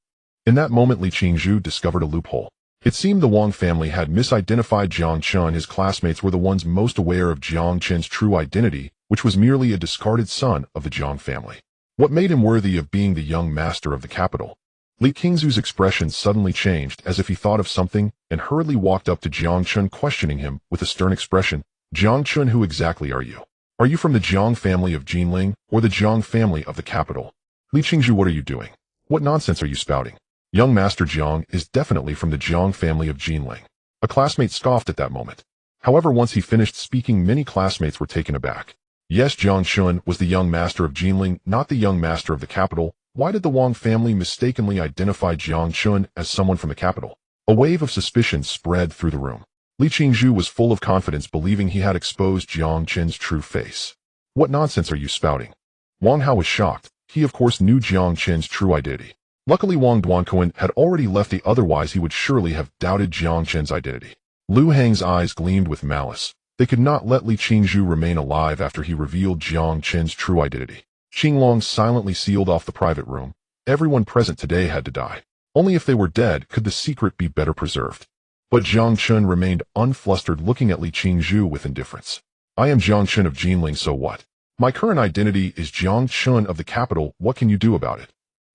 In that moment, Li Qingzhu discovered a loophole. It seemed the Wang family had misidentified Jiang Chen. His classmates were the ones most aware of Jiang Chen's true identity, which was merely a discarded son of the Jiang family. What made him worthy of being the young master of the capital? Li Qingzhu's expression suddenly changed, as if he thought of something, and hurriedly walked up to Jiang Chen, questioning him with a stern expression. Jiang Chen, who exactly are you? Are you from the Jiang family of Jinling, or the Jiang family of the capital? Li Qingzhu, what are you doing? What nonsense are you spouting? Young Master Jiang is definitely from the Jiang family of Jinling. A classmate scoffed at that moment. However, once he finished speaking, many classmates were taken aback. Yes, Jiang Chen was the young master of Jinling, not the young master of the capital. Why did the Wang family mistakenly identify Jiang Chen as someone from the capital? A wave of suspicion spread through the room. Li Qingzhu was full of confidence, believing he had exposed Jiang Chen's true face. What nonsense are you spouting? Wang Hao was shocked. He of course knew Jiang Chen's true identity. Luckily, Wang Duanquan had already left, otherwise he would surely have doubted Jiang Chen's identity. Lu Hang's eyes gleamed with malice. They could not let Li Qingzhu remain alive after he revealed Jiang Chen's true identity. Qinglong silently sealed off the private room. Everyone present today had to die. Only if they were dead could the secret be better preserved. But Jiang Chen remained unflustered, looking at Li Qingzhu with indifference. I am Jiang Chen of Jinling, so what? My current identity is Jiang Chen of the capital. What can you do about it?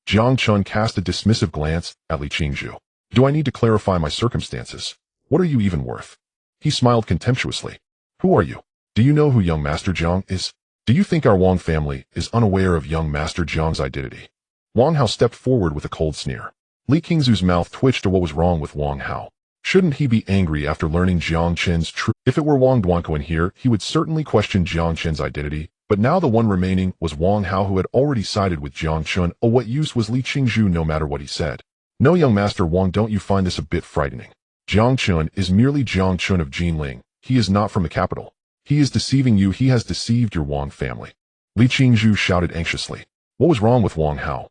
Jiang Chen cast a dismissive glance at Li Qingzhu. Do I need to clarify my circumstances? What are you even worth? He smiled contemptuously. Who are you? Do you know who young Master Jiang is? Do you think our Wang family is unaware of young Master Jiang's identity? Wang Hao stepped forward with a cold sneer. Li Qingzhu's mouth twitched. What was wrong with Wang Hao? Shouldn't he be angry after learning Jiang Chen's truth? If it were Wang Duanquan here, he would certainly question Jiang Chen's identity. But now the one remaining was Wang Hao, who had already sided with Jiang Chen. Oh, what use was Li Qingzhu no matter what he said? No, young Master Wang, don't you find this a bit frightening? Jiang Chen is merely Jiang Chen of Jinling. He is not from the capital. He is deceiving you. He has deceived your Wang family. Li Qingzhu shouted anxiously. What was wrong with Wang Hao?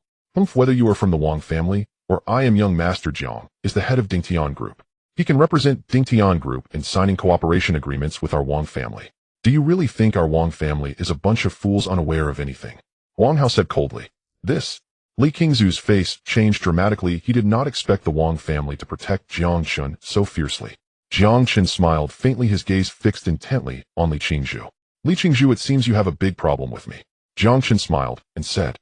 Whether you are from the Wang family, or I am young Master Jiang, is the head of Dingtian Group. He can represent Dingtian Group in signing cooperation agreements with our Wang family. Do you really think our Wang family is a bunch of fools unaware of anything? Wang Hao said coldly. This? Li Qingzhu's face changed dramatically. He did not expect the Wang family to protect Jiang Chen so fiercely. Jiang Chen smiled faintly, his gaze fixed intently on Li Qingzhu. Li Qingzhu, it seems you have a big problem with me. Jiang Chen smiled and said.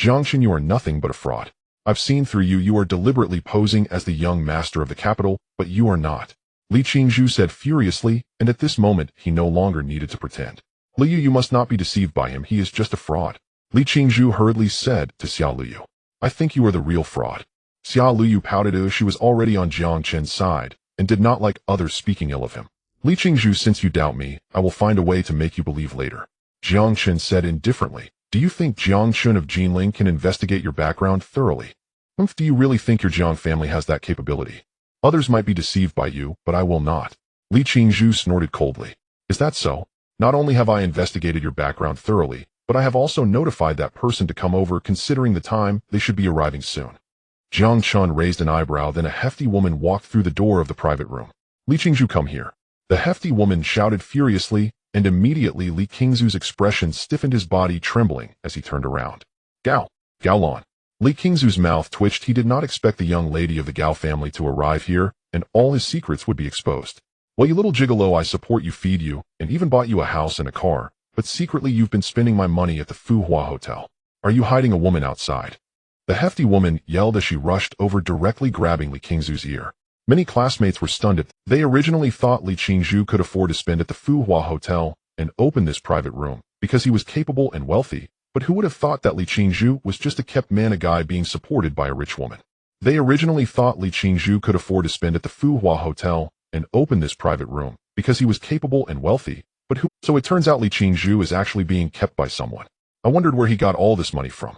Jiang Chen, you are nothing but a fraud. I've seen through you. You are deliberately posing as the young master of the capital, but you are not. Li Qingzhu said furiously, and at this moment he no longer needed to pretend. Liu, you must not be deceived by him. He is just a fraud. Li Qingzhu hurriedly said to Xia Liu. I think you are the real fraud. Xia Liu pouted as she was already on Jiang Chen's side, and did not like others speaking ill of him. Li Qingzhu, since you doubt me, I will find a way to make you believe later. Jiang Chen said indifferently. Do you think Jiang Chen of Jinling can investigate your background thoroughly? Do you really think your Jiang family has that capability? Others might be deceived by you, but I will not. Li Qingzhu snorted coldly. Is that so? Not only have I investigated your background thoroughly, but I have also notified that person to come over, considering the time. They should be arriving soon. Jiang Chen raised an eyebrow, then a hefty woman walked through the door of the private room. Li Qingzhu, come here. The hefty woman shouted furiously, and immediately Li Qingzhu's expression stiffened, his body trembling as he turned around. Gao Lan. Li Qingzhu's mouth twitched. He did not expect the young lady of the Gao family to arrive here, and all his secrets would be exposed. Well, you little gigolo, I support you, feed you, and even bought you a house and a car, but secretly you've been spending my money at the Fuhua Hotel. Are you hiding a woman outside? The hefty woman yelled as she rushed over, directly grabbing Li Qingzhu's ear. Many classmates were stunned. They originally thought Li Qingzhu could afford to spend at the Fuhua Hotel and open this private room because he was capable and wealthy, but who would have thought that Li Qingzhu was just a kept man, a guy being supported by a rich woman? They originally thought Li Qingzhu could afford to spend at the Fuhua Hotel and open this private room because he was capable and wealthy, but who? So it turns out Li Qingzhu is actually being kept by someone. I wondered where he got all this money from.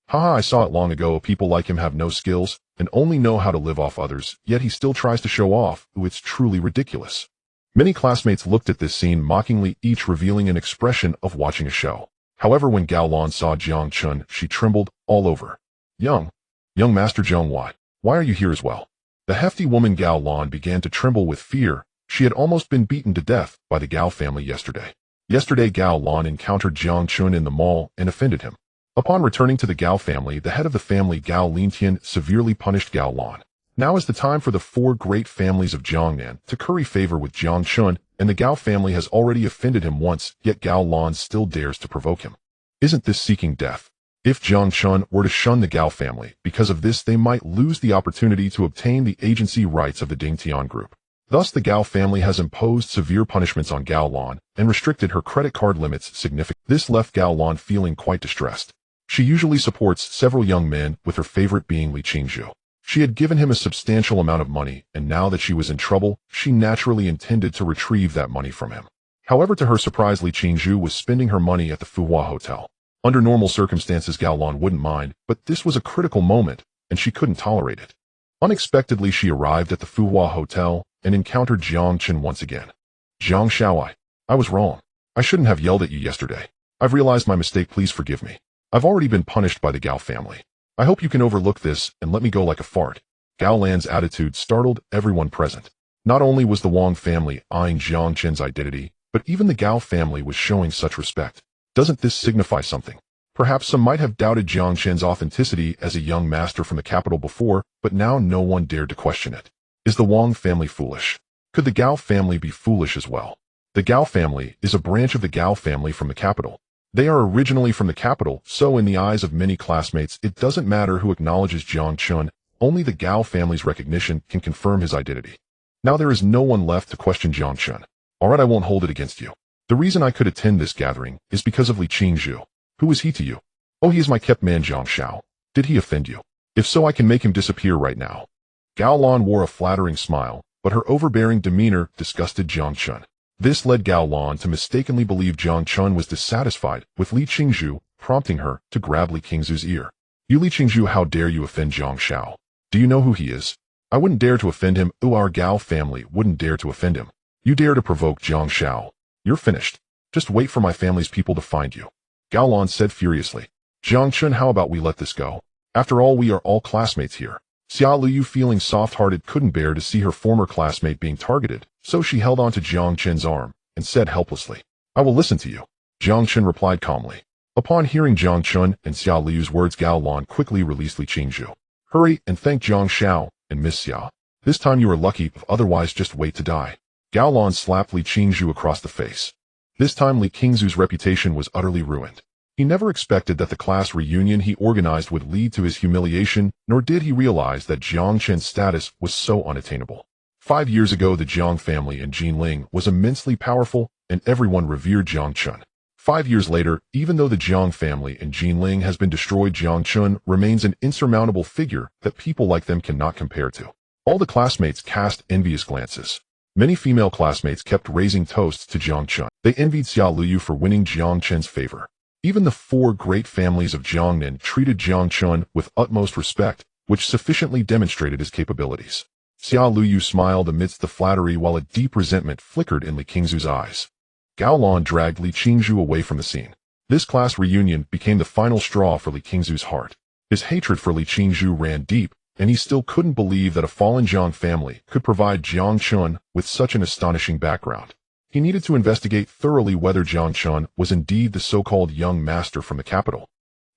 Haha, I saw it long ago. People like him have no skills and only know how to live off others, yet he still tries to show off. Ooh, it's truly ridiculous. Many classmates looked at this scene mockingly, each revealing an expression of watching a show. However, when Gao Lan saw Jiang Chen, she trembled all over. Young Master Jiang, why are you here as well? The hefty woman Gao Lan began to tremble with fear. She had almost been beaten to death by the Gao family yesterday. Yesterday, Gao Lan encountered Jiang Chen in the mall and offended him. Upon returning to the Gao family, the head of the family, Gao Lintian, severely punished Gao Lan. Now is the time for the four great families of Jiangnan to curry favor with Jiang Chen, and the Gao family has already offended him once, yet Gao Lan still dares to provoke him. Isn't this seeking death? If Jiang Chen were to shun the Gao family, because of this they might lose the opportunity to obtain the agency rights of the Dingtian group. Thus the Gao family has imposed severe punishments on Gao Lan and restricted her credit card limits significantly. This left Gao Lan feeling quite distressed. She usually supports several young men, with her favorite being Li Qingzhu. She had given him a substantial amount of money, and now that she was in trouble, she naturally intended to retrieve that money from him. However, to her surprise, Li Qingzhu was spending her money at the Fuhua Hotel. Under normal circumstances, Gao Lan wouldn't mind, but this was a critical moment, and she couldn't tolerate it. Unexpectedly, she arrived at the Fuhua Hotel and encountered Jiang Chen once again. Jiang Xiao, I was wrong. I shouldn't have yelled at you yesterday. I've realized my mistake. Please forgive me. I've already been punished by the Gao family. I hope you can overlook this and let me go like a fart. Gao Lan's attitude startled everyone present. Not only was the Wang family eyeing Jiang Chen's identity, but even the Gao family was showing such respect. Doesn't this signify something? Perhaps some might have doubted Jiang Chen's authenticity as a young master from the capital before, but now no one dared to question it. Is the Wang family foolish? Could the Gao family be foolish as well? The Gao family is a branch of the Gao family from the capital. They are originally from the capital, so in the eyes of many classmates, it doesn't matter who acknowledges Jiang Chen, only the Gao family's recognition can confirm his identity. Now there is no one left to question Jiang Chen. Alright, I won't hold it against you. The reason I could attend this gathering is because of Li Qingzhu. Who is he to you? Oh, he is my kept man, Jiang Xiao. Did he offend you? If so, I can make him disappear right now. Gao Lan wore a flattering smile, but her overbearing demeanor disgusted Jiang Chen. This led Gao Lan to mistakenly believe Jiang Chen was dissatisfied with Li Qingzhu, prompting her to grab Li Qingzhu's ear. You Li Qingzhu, how dare you offend Jiang Xiao? Do you know who he is? I wouldn't dare to offend him. Our Gao family wouldn't dare to offend him. You dare to provoke Jiang Xiao. You're finished. Just wait for my family's people to find you. Gao Lan said furiously. Jiang Chen, how about we let this go? After all, we are all classmates here. Xia Liu, feeling soft-hearted, couldn't bear to see her former classmate being targeted, so she held on to Jiang Chen's arm and said helplessly, I will listen to you. Jiang Chen replied calmly. Upon hearing Jiang Chen and Xia Liu's words, Gao Lan quickly released Li Qingzhu. Hurry and thank Jiang Xiao and Miss Xia. This time you are lucky, otherwise just wait to die. Gao Lan slapped Li Qingzhu across the face. This time Li Qingzhu's reputation was utterly ruined. He never expected that the class reunion he organized would lead to his humiliation, nor did he realize that Jiang Chen's status was so unattainable. 5 years ago, the Jiang family in Jinling was immensely powerful, and everyone revered Jiang Chen. 5 years later, even though the Jiang family in Jinling has been destroyed, Jiang Chen remains an insurmountable figure that people like them cannot compare to. All the classmates cast envious glances. Many female classmates kept raising toasts to Jiang Chen. They envied Xia Luyu for winning Jiang Chen's favor. Even the 4 great families of Jiangnan treated Jiang Chen with utmost respect, which sufficiently demonstrated his capabilities. Xia Luyu smiled amidst the flattery while a deep resentment flickered in Li Qingzu's eyes. Gao Lan dragged Li Qingzu away from the scene. This class reunion became the final straw for Li Qingzu's heart. His hatred for Li Qingzu ran deep, and he still couldn't believe that a fallen Jiang family could provide Jiang Chen with such an astonishing background. He needed to investigate thoroughly whether Jiang Chen was indeed the so-called young master from the capital.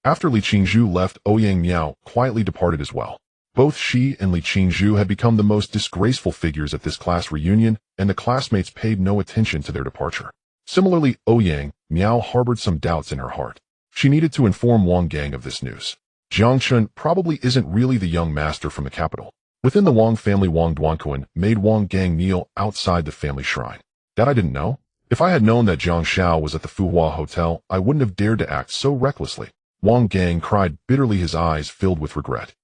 After Li Qingzu left, Ouyang Miao quietly departed as well. Both she and Li Qingzu had become the most disgraceful figures at this class reunion, and the classmates paid no attention to their departure. Similarly, Ouyang Miao harbored some doubts in her heart. She needed to inform Wang Gang of this news. Jiang Chen probably isn't really the young master from the capital. Within the Wang family, Wang Duanquan made Wang Gang kneel outside the family shrine. That I didn't know? If I had known that Jiang Xiao was at the Fuhua Hotel, I wouldn't have dared to act so recklessly. Wang Gang cried bitterly, his eyes filled with regret.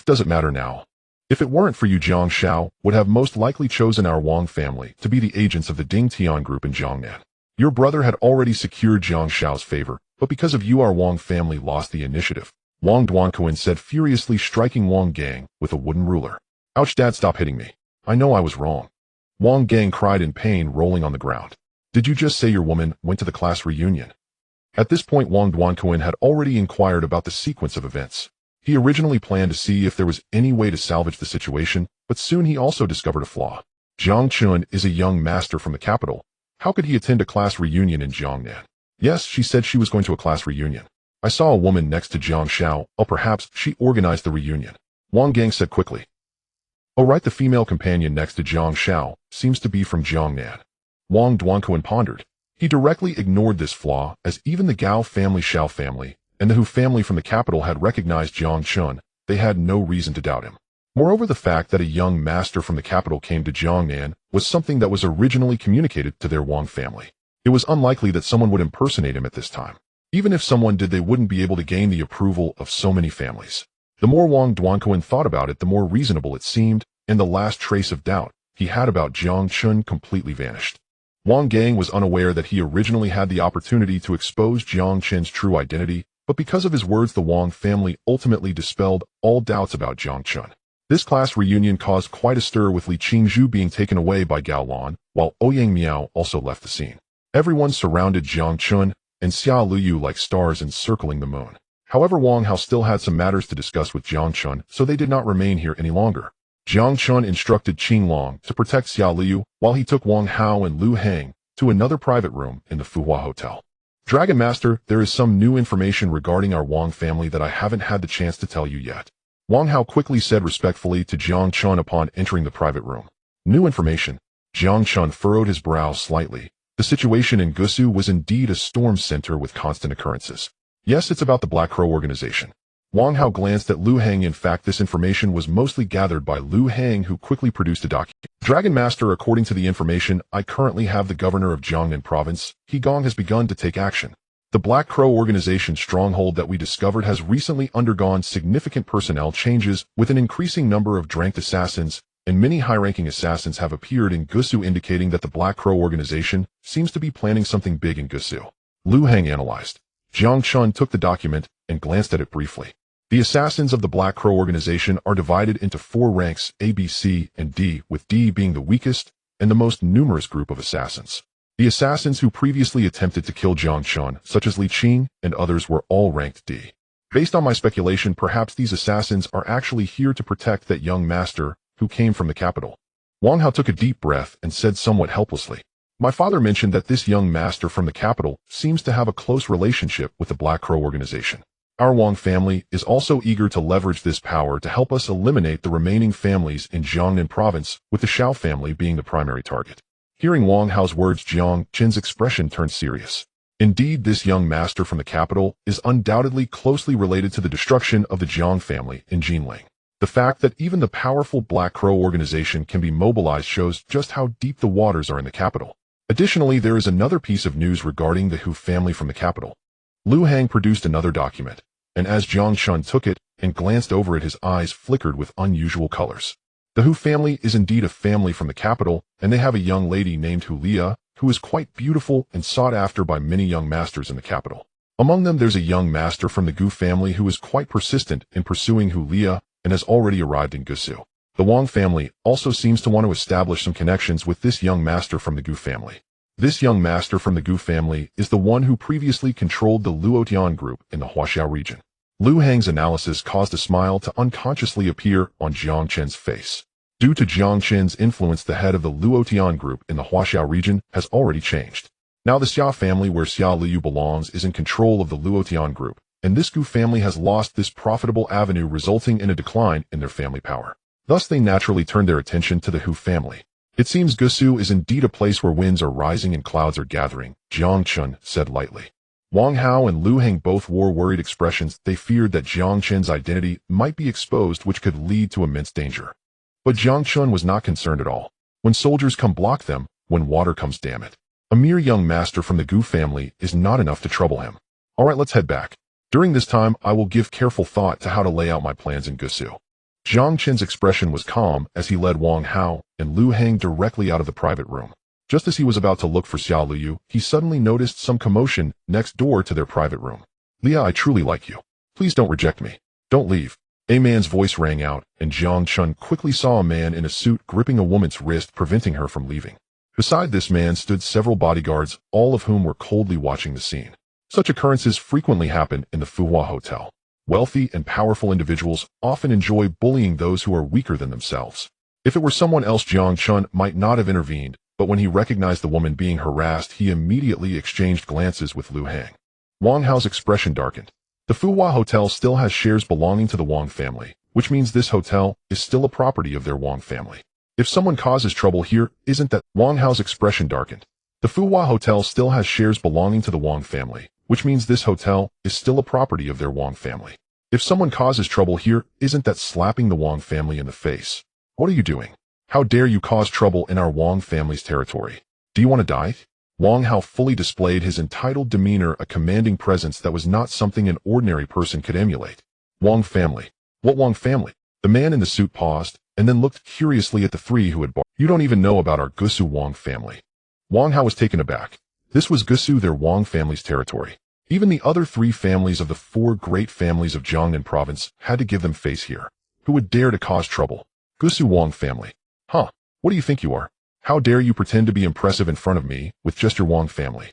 Does it matter now? If it weren't for you, Jiang Xiao would have most likely chosen our Wang family to be the agents of the Ding Tian group in Jiangnan. Your brother had already secured Jiang Xiao's favor, but because of you our Wang family lost the initiative. Wang Duanquan said furiously, striking Wang Gang with a wooden ruler. Ouch, Dad, stop hitting me. I know I was wrong. Wang Gang cried in pain, rolling on the ground. Did you just say your woman went to the class reunion? At this point, Wang Duanquan had already inquired about the sequence of events. He originally planned to see if there was any way to salvage the situation, but soon he also discovered a flaw. Jiang Chen is a young master from the capital. How could he attend a class reunion in Jiangnan? Yes, she said she was going to a class reunion. I saw a woman next to Jiang Xiao. Oh, perhaps she organized the reunion. Wang Gang said quickly. Oh right, the female companion next to Jiang Xiao seems to be from Jiangnan. Wang Duanquan pondered. He directly ignored this flaw, as even the Gao family, Xiao family, and the Hu family from the capital had recognized Jiang Chen. They had no reason to doubt him. Moreover, the fact that a young master from the capital came to Jiangnan was something that was originally communicated to their Wang family. It was unlikely that someone would impersonate him at this time. Even if someone did, they wouldn't be able to gain the approval of so many families. The more Wang Duanquan thought about it, the more reasonable it seemed, and the last trace of doubt he had about Jiang Chen completely vanished. Wang Gang was unaware that he originally had the opportunity to expose Jiang Chen's true identity, but because of his words, the Wang family ultimately dispelled all doubts about Jiang Chen. This class reunion caused quite a stir, with Li Qingzu being taken away by Gao Lan, while Ouyang Miao also left the scene. Everyone surrounded Jiang Chen and Xia Luyu like stars encircling the moon. However, Wang Hao still had some matters to discuss with Jiang Chen, so they did not remain here any longer. Jiang Chen instructed Qing Long to protect Xia Luyu, while he took Wang Hao and Lu Heng to another private room in the Fuhua Hotel. Dragon Master, there is some new information regarding our Wang family that I haven't had the chance to tell you yet. Wang Hao quickly said respectfully to Jiang Chen upon entering the private room. New information? Jiang Chen furrowed his brow slightly. The situation in Gusu was indeed a storm center with constant occurrences. Yes, it's about the Black Crow organization. Wang Hao glanced at Lu Heng. In fact, this information was mostly gathered by Lu Heng, who quickly produced a document. Dragon Master, according to the information I currently have, the governor of Jiangnan province, He Gong, has begun to take action. The Black Crow organization stronghold that we discovered has recently undergone significant personnel changes, with an increasing number of dranked assassins, and many high-ranking assassins have appeared in Gusu, indicating that the Black Crow organization seems to be planning something big in Gusu. Lu Heng analyzed. Jiang Chen took the document and glanced at it briefly. The assassins of the Black Crow organization are divided into 4 ranks, A, B, C, and D, with D being the weakest and the most numerous group of assassins. The assassins who previously attempted to kill Jiang Chen, such as Li Qing and others, were all ranked D. Based on my speculation, perhaps these assassins are actually here to protect that young master who came from the capital. Wang Hao took a deep breath and said somewhat helplessly, My father mentioned that this young master from the capital seems to have a close relationship with the Black Crow organization. Our Wang family is also eager to leverage this power to help us eliminate the remaining families in Jiangnan province, with the Xiao family being the primary target. Hearing Wang Hao's words, Jiang Chen's expression turned serious. Indeed, this young master from the capital is undoubtedly closely related to the destruction of the Jiang family in Jinling. The fact that even the powerful Black Crow organization can be mobilized shows just how deep the waters are in the capital. Additionally, there is another piece of news regarding the Hu family from the capital. Lu Hang produced another document, and as Jiang Chen took it and glanced over it, his eyes flickered with unusual colors. The Hu family is indeed a family from the capital, and they have a young lady named Hulia, who is quite beautiful and sought after by many young masters in the capital. Among them, there's a young master from the Gu family who is quite persistent in pursuing Hulia and has already arrived in Gusu. The Wang family also seems to want to establish some connections with this young master from the Gu family. This young master from the Gu family is the one who previously controlled the Luotian group in the Huaxiao region. Lu Hang's analysis caused a smile to unconsciously appear on Jiang Chen's face. Due to Jiang Chen's influence, the head of the Luotian group in the Huaxiao region has already changed. Now the Xia family, where Xia Liu belongs, is in control of the Luotian group, and this Gu family has lost this profitable avenue, resulting in a decline in their family power. Thus they naturally turned their attention to the Hu family. It seems Gusu is indeed a place where winds are rising and clouds are gathering, Jiang Chen said lightly. Wang Hao and Lu Hang both wore worried expressions. They feared that Jiang Chen's identity might be exposed, which could lead to immense danger. But Jiang Chen was not concerned at all. When soldiers come, block them. When water comes, damn it. A mere young master from the Gu family is not enough to trouble him. Alright, let's head back. During this time, I will give careful thought to how to lay out my plans in Gusu. Jiang Chen's expression was calm as he led Wang Hao and Lu Hang directly out of the private room. Just as he was about to look for Xia Liu, he suddenly noticed some commotion next door to their private room. Leah, I truly like you. Please don't reject me. Don't leave. A man's voice rang out, and Jiang Chen quickly saw a man in a suit gripping a woman's wrist, preventing her from leaving. Beside this man stood several bodyguards, all of whom were coldly watching the scene. Such occurrences frequently happen in the Fuhua Hotel. Wealthy and powerful individuals often enjoy bullying those who are weaker than themselves. If it were someone else, Jiang Chen might not have intervened, but when he recognized the woman being harassed, he immediately exchanged glances with Lu Hang. Wang Hao's expression darkened. The Fuhua Hotel still has shares belonging to the Wang family, which means this hotel is still a property of their Wang family. If someone causes trouble here, isn't that... Wang Hao's expression darkened. The Fuhua Hotel still has shares belonging to the Wang family, which means this hotel is still a property of their Wang family. If someone causes trouble here, isn't that slapping the Wang family in the face? What are you doing? How dare you cause trouble in our Wang family's territory? Do you want to die? Wang Hao fully displayed his entitled demeanor, a commanding presence that was not something an ordinary person could emulate. Wang family. What Wang family? The man in the suit paused, and then looked curiously at the three who had barked. You don't even know about our Gusu Wang family. Wang Hao was taken aback. This was Gusu, their Wang family's territory. Even the other three families of the four great families of Jiangnan province had to give them face here. Who would dare to cause trouble? Gusu Wang family. Huh, what do you think you are? How dare you pretend to be impressive in front of me with just your Wang family?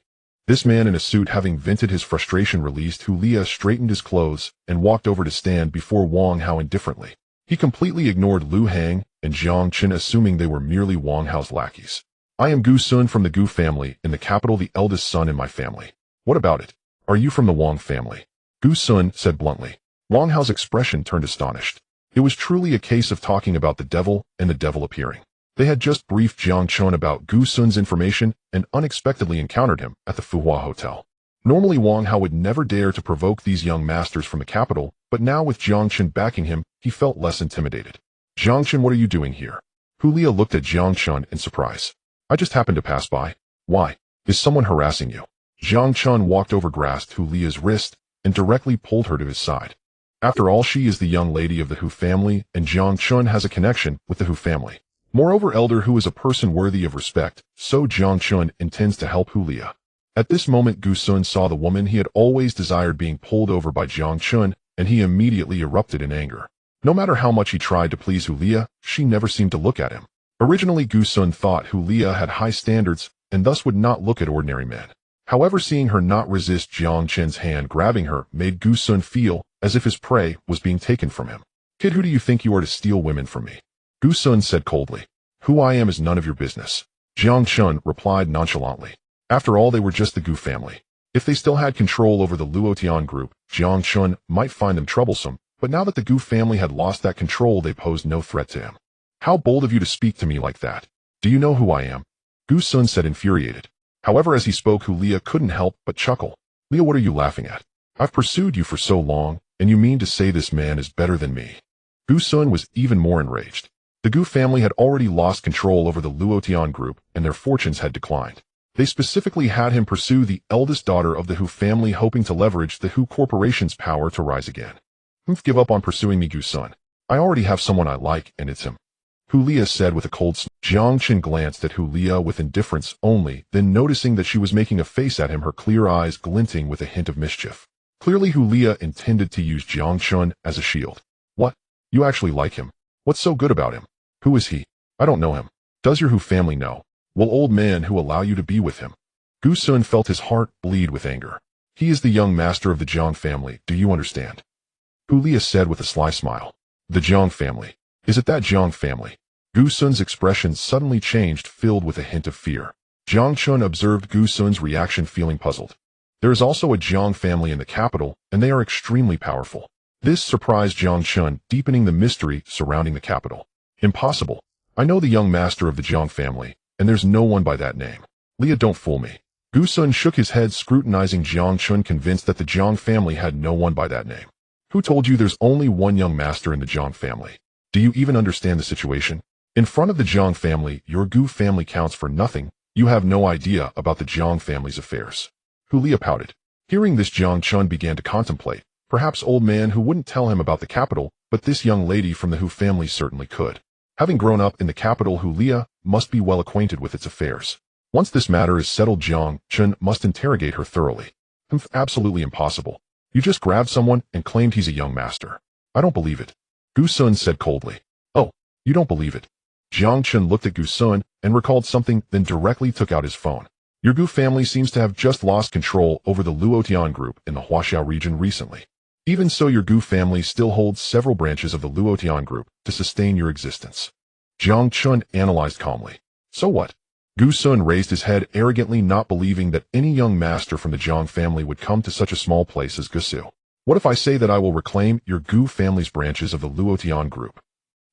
This man in a suit, having vented his frustration, released Hulia, straightened his clothes, and walked over to stand before Wang Hao indifferently. He completely ignored Lu Hang and Jiang Chen, assuming they were merely Wang Hao's lackeys. I am Gu Sun from the Gu family, in the capital, the eldest son in my family. What about it? Are you from the Wang family? Gu Sun said bluntly. Wang Hao's expression turned astonished. It was truly a case of talking about the devil and the devil appearing. They had just briefed Jiang Chen about Gu Sun's information and unexpectedly encountered him at the Fuhua Hotel. Normally Wang Hao would never dare to provoke these young masters from the capital, but now with Jiang Chen backing him, he felt less intimidated. Jiang Chen, what are you doing here? Hulia looked at Jiang Chen in surprise. I just happened to pass by. Why? Is someone harassing you? Jiang Chen walked over, grasped Hulia's wrist, and directly pulled her to his side. After all, she is the young lady of the Hu family, and Jiang Chen has a connection with the Hu family. Moreover, Elder Hu is a person worthy of respect, so Jiang Chen intends to help Hulia. At this moment, Gu Sun saw the woman he had always desired being pulled over by Jiang Chen, and he immediately erupted in anger. No matter how much he tried to please Hulia, she never seemed to look at him. Originally, Gu Sun thought Hulia had high standards and thus would not look at ordinary men. However, seeing her not resist Jiang Chen's hand grabbing her made Gu Sun feel as if his prey was being taken from him. Kid, who do you think you are to steal women from me? Gu Sun said coldly. Who I am is none of your business. Jiang Chen replied nonchalantly. After all, they were just the Gu family. If they still had control over the Luotian group, Jiang Chen might find them troublesome, but now that the Gu family had lost that control, they posed no threat to him. How bold of you to speak to me like that. Do you know who I am? Gu Sun said, infuriated. However, as he spoke, Hulia couldn't help but chuckle. Leah, what are you laughing at? I've pursued you for so long, and you mean to say this man is better than me? Gu Sun was even more enraged. The Gu family had already lost control over the Luotian group, and their fortunes had declined. They specifically had him pursue the eldest daughter of the Hu family, hoping to leverage the Hu corporation's power to rise again. Give up on pursuing me, Gu Sun. I already have someone I like, and it's him. Hulia said with a cold smile. Jiang Chen glanced at Hulia with indifference only, then noticing that she was making a face at him, her clear eyes glinting with a hint of mischief. Clearly Hulia intended to use Jiang Chen as a shield. What? You actually like him? What's so good about him? Who is he? I don't know him. Does your Hu family know? Will old man who allow you to be with him? Gu Sun felt his heart bleed with anger. He is the young master of the Jiang family, do you understand? Hulia said with a sly smile. The Jiang family. Is it that Jiang family? Gu Sun's expression suddenly changed, filled with a hint of fear. Jiang Chen observed Gu Sun's reaction, feeling puzzled. There is also a Jiang family in the capital, and they are extremely powerful. This surprised Jiang Chen, deepening the mystery surrounding the capital. Impossible. I know the young master of the Jiang family, and there's no one by that name. Leah, don't fool me. Gu Sun shook his head, scrutinizing Jiang Chen, convinced that the Jiang family had no one by that name. Who told you there's only one young master in the Jiang family? Do you even understand the situation? In front of the Jiang family, your Gu family counts for nothing. You have no idea about the Jiang family's affairs. Hulia pouted. Hearing this, Jiang Chen began to contemplate. Perhaps old man who wouldn't tell him about the capital, but this young lady from the Hu family certainly could. Having grown up in the capital, Hulia must be well acquainted with its affairs. Once this matter is settled, Jiang Chen must interrogate her thoroughly. Absolutely impossible. You just grabbed someone and claimed he's a young master. I don't believe it. Gu Sun said coldly. Oh, you don't believe it? Jiang Chen looked at Gu Sun and recalled something, then directly took out his phone. Your Gu family seems to have just lost control over the Luotian group in the Huaxiao region recently. Even so, your Gu family still holds several branches of the Luotian group to sustain your existence. Jiang Chen analyzed calmly. So what? Gu Sun raised his head arrogantly, not believing that any young master from the Jiang family would come to such a small place as Gusu. What if I say that I will reclaim your Gu family's branches of the Luotian group?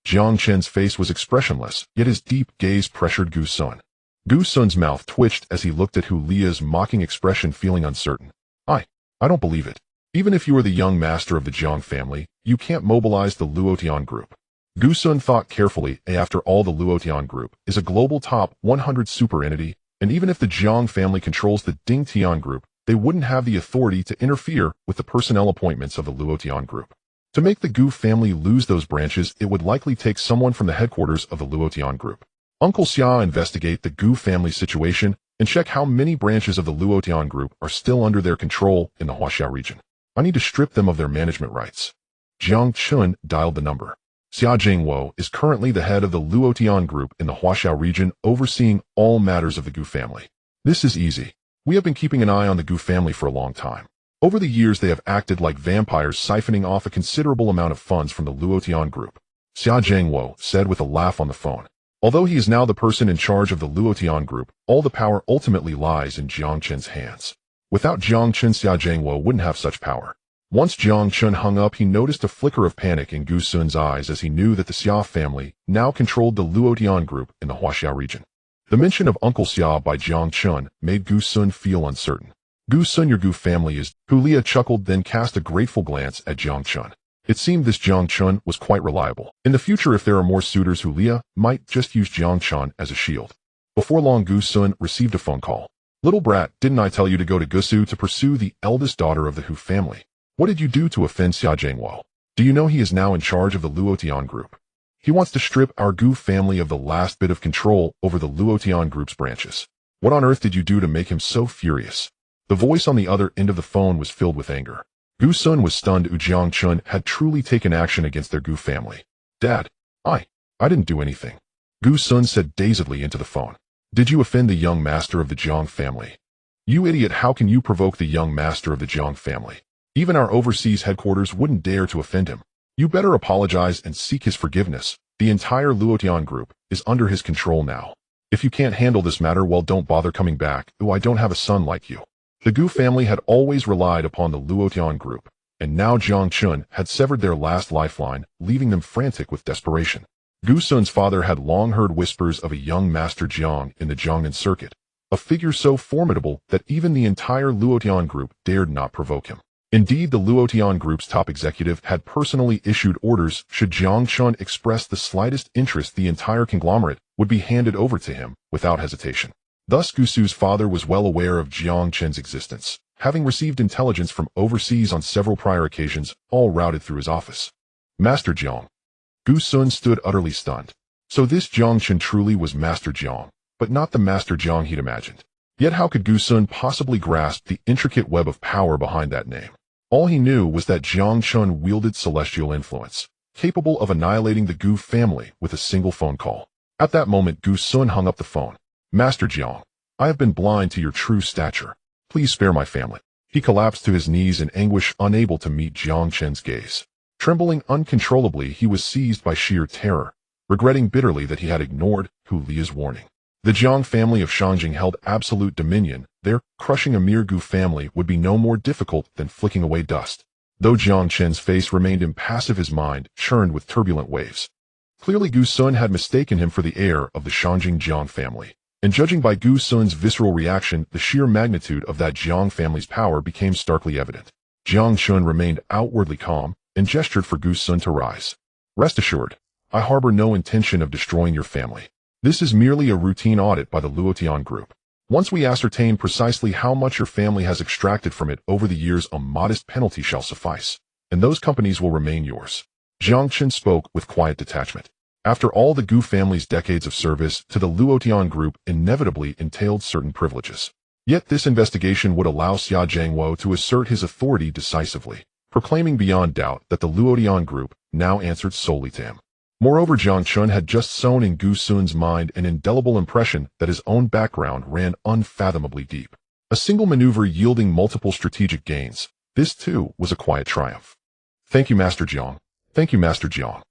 Jiang Chen's face was expressionless, yet his deep gaze pressured Gu Sun. Gu Sun's mouth twitched as he looked at Hulia's mocking expression, feeling uncertain. I don't believe it. Even if you are the young master of the Jiang family, you can't mobilize the Luotian group. Gu Sun thought carefully. After all, the Luotian group is a global top 100 super entity, and even if the Jiang family controls the Dingtian group, they wouldn't have the authority to interfere with the personnel appointments of the Luotian group. To make the Gu family lose those branches, it would likely take someone from the headquarters of the Luotian group. Uncle Xia, investigate the Gu family situation and check how many branches of the Luotian group are still under their control in the Huaxiao region. I need to strip them of their management rights. Jiang Chen dialed the number. Xia Jingwo is currently the head of the Luotian group in the Huaxiao region, overseeing all matters of the Gu family. This is easy. We have been keeping an eye on the Gu family for a long time. Over the years, they have acted like vampires, siphoning off a considerable amount of funds from the Luotian group. Xia Jingwo said with a laugh on the phone. Although he is now the person in charge of the Luotian group, all the power ultimately lies in Jiang Chen's hands. Without Jiang Chen, Xia Jingwo wouldn't have such power. Once Jiang Chen hung up, he noticed a flicker of panic in Gu Sun's eyes as he knew that the Xia family now controlled the Luotian group in the Huaxiao region. The mention of Uncle Xia by Jiang Chen made Gu Sun feel uncertain. Gu Sun, your Gu family is... Hulia chuckled, then cast a grateful glance at Jiang Chen. It seemed this Jiang Chen was quite reliable. In the future, if there are more suitors, Hulia might just use Jiang Chen as a shield. Before long, Gu Sun received a phone call. Little brat, didn't I tell you to go to Gusu to pursue the eldest daughter of the Hu family? What did you do to offend Xia Jingwo? Do you know he is now in charge of the Luotian group? He wants to strip our Gu family of the last bit of control over the Luotian group's branches. What on earth did you do to make him so furious? The voice on the other end of the phone was filled with anger. Gu Sun was stunned. Jiang Chen had truly taken action against their Gu family. Dad, I didn't do anything. Gu Sun said dazedly into the phone. Did you offend the young master of the Jiang family? You idiot, how can you provoke the young master of the Jiang family? Even our overseas headquarters wouldn't dare to offend him. You better apologize and seek his forgiveness. The entire Luotian group is under his control now. If you can't handle this matter, well, don't bother coming back. I don't have a son like you. The Gu family had always relied upon the Luotian group, and now Jiang Chen had severed their last lifeline, leaving them frantic with desperation. Gu Sun's father had long heard whispers of a young master Jiang in the Jiangnan circuit, a figure so formidable that even the entire Luotian group dared not provoke him. Indeed, the Luotian group's top executive had personally issued orders should Jiang Chen express the slightest interest, the entire conglomerate would be handed over to him without hesitation. Thus, Gusu's father was well aware of Jiang Chen's existence, having received intelligence from overseas on several prior occasions, all routed through his office. Master Jiang. Gu Sun stood utterly stunned. So this Jiang Chen truly was Master Jiang, but not the Master Jiang he'd imagined. Yet how could Gu Sun possibly grasp the intricate web of power behind that name? All he knew was that Jiang Chen wielded celestial influence, capable of annihilating the Gu family with a single phone call. At that moment, Gu Sun hung up the phone. Master Jiang, I have been blind to your true stature. Please spare my family. He collapsed to his knees in anguish, unable to meet Jiang Chen's gaze. Trembling uncontrollably, he was seized by sheer terror, regretting bitterly that he had ignored Hu Lia's warning. The Jiang family of Shangjing held absolute dominion. Their crushing a mere Gu family would be no more difficult than flicking away dust. Though Jiang Chen's face remained impassive, his mind churned with turbulent waves. Clearly Gu Sun had mistaken him for the heir of the Shangjing Jiang family. And judging by Gu Sun's visceral reaction, the sheer magnitude of that Jiang family's power became starkly evident. Jiang Chen remained outwardly calm and gestured for Gu Sun to rise. Rest assured, I harbor no intention of destroying your family. This is merely a routine audit by the Luotian group. Once we ascertain precisely how much your family has extracted from it over the years, a modest penalty shall suffice, and those companies will remain yours. Jiang Chen spoke with quiet detachment. After all, the Gu family's decades of service to the Luotian group inevitably entailed certain privileges. Yet this investigation would allow Xia Zhangwo to assert his authority decisively, proclaiming beyond doubt that the Luotian group now answered solely to him. Moreover, Jiang Chen had just sown in Gu Sun's mind an indelible impression that his own background ran unfathomably deep. A single maneuver yielding multiple strategic gains. This, too, was a quiet triumph. Thank you, Master Jiang. Thank you, Master Jiang.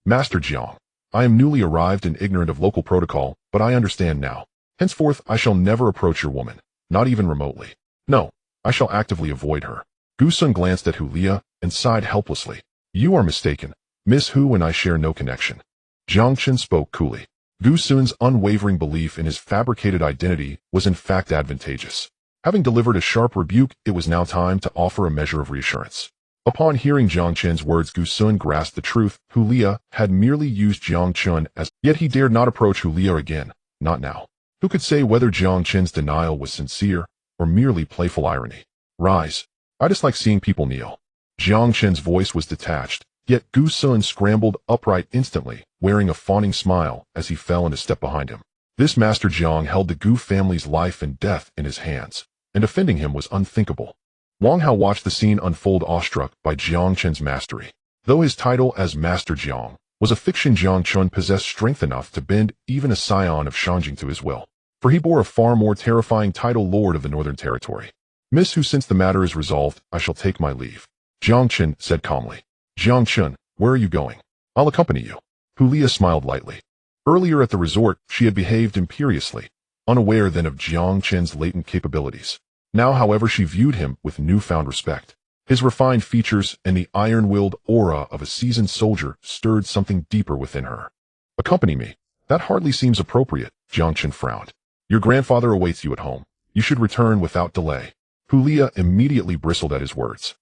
Master Jiang. I am newly arrived and ignorant of local protocol, but I understand now. Henceforth, I shall never approach your woman, not even remotely. No, I shall actively avoid her. Gu Sun glanced at Hu Lia and sighed helplessly. You are mistaken. Miss Hu and I share no connection. Jiang Chen spoke coolly. Gu Sun's unwavering belief in his fabricated identity was in fact advantageous. Having delivered a sharp rebuke, it was now time to offer a measure of reassurance. Upon hearing Jiang Chen's words, Gu Sun grasped the truth. Hu Lia had merely used Jiang Chen as, yet he dared not approach Hu Lia again, not now. Who could say whether Jiang Chen's denial was sincere or merely playful irony? Rise. I dislike seeing people kneel. Jiang Chen's voice was detached. Yet Gu Sun scrambled upright instantly, wearing a fawning smile as he fell and a step behind him. This Master Jiang held the Gu family's life and death in his hands, and offending him was unthinkable. Wang Hao watched the scene unfold, awestruck by Jiang Chen's mastery. Though his title as Master Jiang was a fiction, Jiang Chen possessed strength enough to bend even a scion of Shangjing to his will, for he bore a far more terrifying title, Lord of the Northern Territory. Miss Hu, since the matter is resolved, I shall take my leave. Jiang Chen said calmly. Jiang Chen, where are you going? I'll accompany you. Hu Lia smiled lightly. Earlier at the resort, she had behaved imperiously, unaware then of Jiang Chen's latent capabilities. Now, however, she viewed him with newfound respect. His refined features and the iron-willed aura of a seasoned soldier stirred something deeper within her. Accompany me. That hardly seems appropriate, Jiang Chen frowned. Your grandfather awaits you at home. You should return without delay. Hu Lia immediately bristled at his words.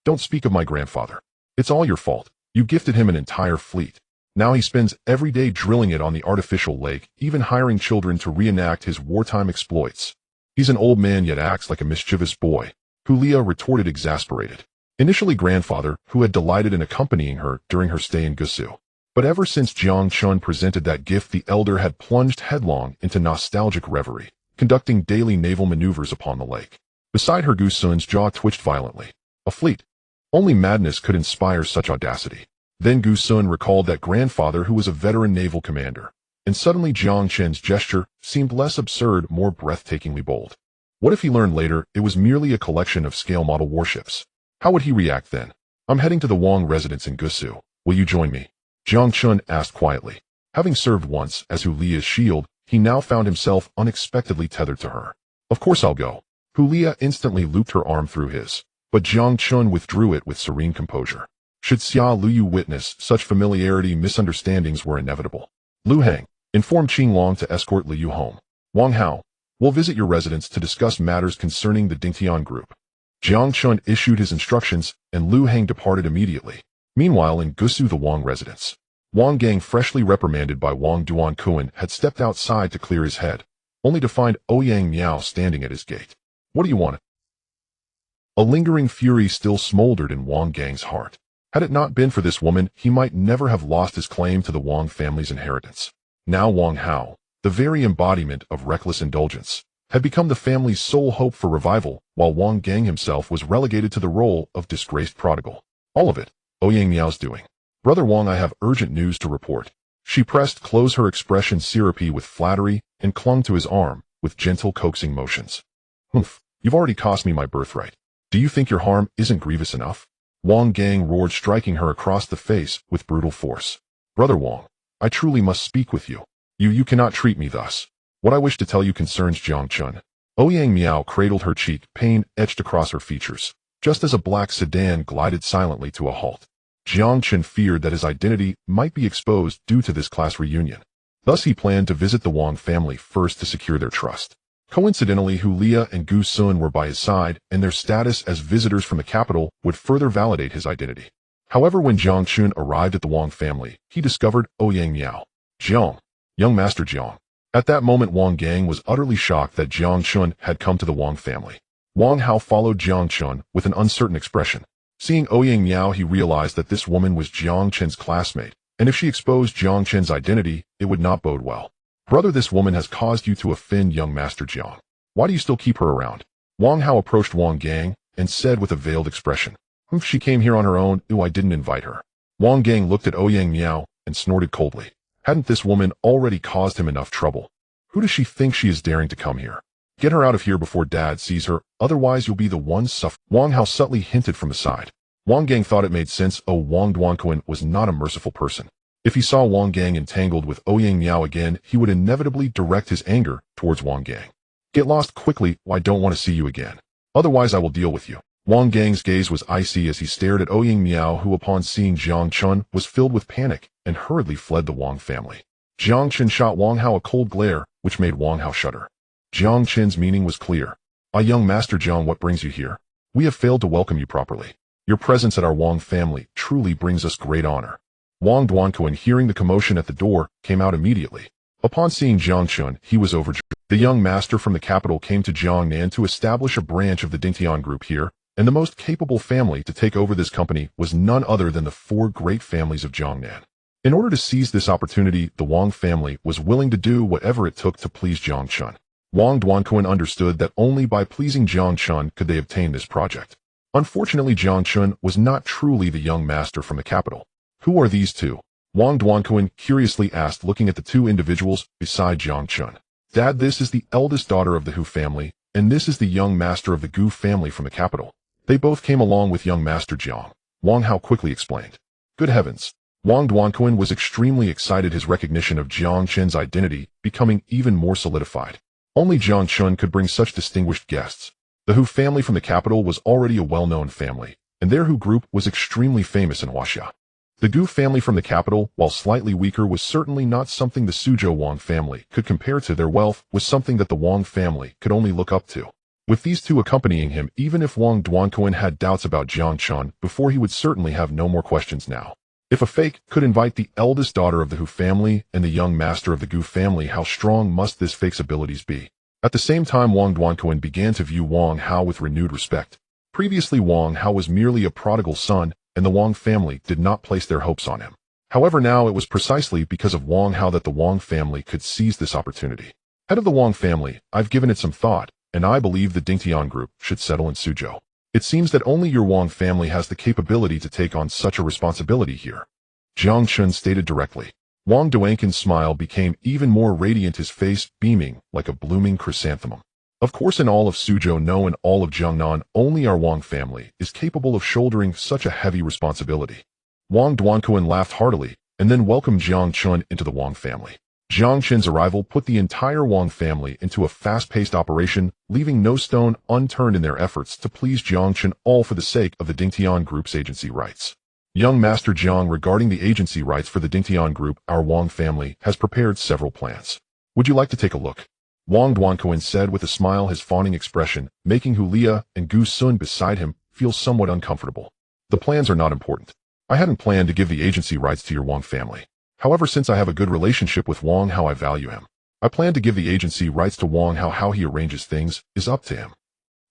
Don't speak of my grandfather. It's all your fault. You gifted him an entire fleet. Now he spends every day drilling it on the artificial lake, even hiring children to reenact his wartime exploits. He's an old man yet acts like a mischievous boy. Hu Lia retorted, exasperated. Initially grandfather, who had delighted in accompanying her during her stay in Gusu. But ever since Jiang Chen presented that gift, the elder had plunged headlong into nostalgic reverie, conducting daily naval maneuvers upon the lake. Beside her, Gu Sun's jaw twitched violently. A fleet. Only madness could inspire such audacity. Then Gu Sun recalled that grandfather who was a veteran naval commander, and suddenly Jiang Chen's gesture seemed less absurd, more breathtakingly bold. What if he learned later it was merely a collection of scale model warships? How would he react then? I'm heading to the Wang residence in Gusu. Will you join me? Jiang Chen asked quietly. Having served once as Hu Lia's shield, he now found himself unexpectedly tethered to her. Of course I'll go. Hu Lia instantly looped her arm through his. But Jiang Chen withdrew it with serene composure. Should Xia Luyu witness such familiarity, misunderstandings were inevitable. Lu Heng informed Qing Long to escort Liu home. Wang Hao, We'll visit your residence to discuss matters concerning the Dingtian group. Jiang Chen issued his instructions, and Lu Hang departed immediately. Meanwhile, in Gusu, the Wang residence, Wang Gang, freshly reprimanded by Wang Duankuan, had stepped outside to clear his head, only to find Ouyang Miao standing at his gate. What do you want? A lingering fury still smoldered in Wang Gang's heart. Had it not been for this woman, he might never have lost his claim to the Wang family's inheritance. Now Wang Hao, the very embodiment of reckless indulgence, had become the family's sole hope for revival, while Wang Gang himself was relegated to the role of disgraced prodigal. All of it, Ouyang Miao's doing. Brother Wang, I have urgent news to report. She pressed close, her expression syrupy with flattery, and clung to his arm with gentle coaxing motions. Humph, you've already cost me my birthright. Do you think your harm isn't grievous enough? Wang Gang roared, striking her across the face with brutal force. Brother Wang, I truly must speak with you. You cannot treat me thus. What I wish to tell you concerns Jiang Chen. Ouyang Miao cradled her cheek, pain etched across her features, just as a black sedan glided silently to a halt. Jiang Chen feared that his identity might be exposed due to this class reunion. Thus he planned to visit the Wang family first to secure their trust. Coincidentally, Hu Lia and Gu Sun were by his side, and their status as visitors from the capital would further validate his identity. However, when Jiang Chen arrived at the Wang family, he discovered Ouyang Miao. Jiang, young Master Jiang. At that moment, Wang Gang was utterly shocked that Jiang Chen had come to the Wang family. Wang Hao followed Jiang Chen with an uncertain expression. Seeing Ouyang Miao, he realized that this woman was Jiang Chen's classmate, and if she exposed Jiang Chen's identity, it would not bode well. Brother, this woman has caused you to offend young Master Jiang. Why do you still keep her around? Wang Hao approached Wang Gang and said with a veiled expression, She came here on her own. I didn't invite her. Wang Gang looked at Ouyang Miao and snorted coldly. Hadn't this woman already caused him enough trouble? Who does she think she is daring to come here? Get her out of here before Dad sees her, otherwise you'll be the one suffering. Wang Hao subtly hinted from the side. Wang Gang thought it made sense. Wang Duankuan was not a merciful person. If he saw Wang Gang entangled with Ouyang Miao again, he would inevitably direct his anger towards Wang Gang. Get lost quickly, I don't want to see you again. Otherwise I will deal with you. Wang Gang's gaze was icy as he stared at Ouyang Miao, who upon seeing Jiang Chen was filled with panic and hurriedly fled the Wang family. Jiang Chen shot Wang Hao a cold glare, which made Wang Hao shudder. Jiang Chen's meaning was clear. Young Master Jiang, what brings you here? We have failed to welcome you properly. Your presence at our Wang family truly brings us great honor. Wang Duankuan, hearing the commotion at the door, came out immediately. Upon seeing Jiang Chen, he was overjoyed. The young master from the capital came to Jiangnan to establish a branch of the Dingtian group here, and the most capable family to take over this company was none other than the four great families of Jiangnan. In order to seize this opportunity, the Wang family was willing to do whatever it took to please Jiang Chen. Wang Duankuan understood that only by pleasing Jiang Chen could they obtain this project. Unfortunately, Jiang Chen was not truly the young master from the capital. Who are these two? Wang Duankuan curiously asked, looking at the two individuals beside Jiang Chen. Dad, this is the eldest daughter of the Hu family, and this is the young master of the Gu family from the capital. They both came along with young Master Jiang. Wang Hao quickly explained. Good heavens! Wang Duankuan was extremely excited, his recognition of Jiang Chen's identity becoming even more solidified. Only Jiang Chen could bring such distinguished guests. The Hu family from the capital was already a well-known family, and their Hu group was extremely famous in Huaxia. The Gu family from the capital, while slightly weaker, was certainly not something the Suzhou Wang family could compare to. Their wealth was something that the Wang family could only look up to. With these two accompanying him, even if Wang Duankuan had doubts about Jiang Chen before, he would certainly have no more questions now. If a fake could invite the eldest daughter of the Hu family and the young master of the Gu family, how strong must this fake's abilities be? At the same time, Wang Duankuan began to view Wang Hao with renewed respect. Previously, Wang Hao was merely a prodigal son, and the Wang family did not place their hopes on him. However, now it was precisely because of Wang Hao that the Wang family could seize this opportunity. Head of the Wang family, I've given it some thought, and I believe the Dingtian group should settle in Suzhou. It seems that only your Wang family has the capability to take on such a responsibility here. Jiang Chen stated directly. Wang Duankuan's smile became even more radiant, his face beaming like a blooming chrysanthemum. Of course, in all of Suzhou, no, in all of Jiangnan, only our Wang family is capable of shouldering such a heavy responsibility. Wang Duankuan laughed heartily, and then welcomed Jiang Chen into the Wang family. Jiang Chen's arrival put the entire Wang family into a fast-paced operation, leaving no stone unturned in their efforts to please Jiang Chen, all for the sake of the Dingtian group's agency rights. Young Master Jiang, regarding the agency rights for the Dingtian group, our Wang family has prepared several plans. Would you like to take a look? Wang Duanquan said with a smile, his fawning expression, making Hulia and Gu Sun beside him feel somewhat uncomfortable. The plans are not important. I hadn't planned to give the agency rights to your Wang family. However, since I have a good relationship with Wang Hao, I value him. I plan to give the agency rights to Wang Hao. How he arranges things is up to him.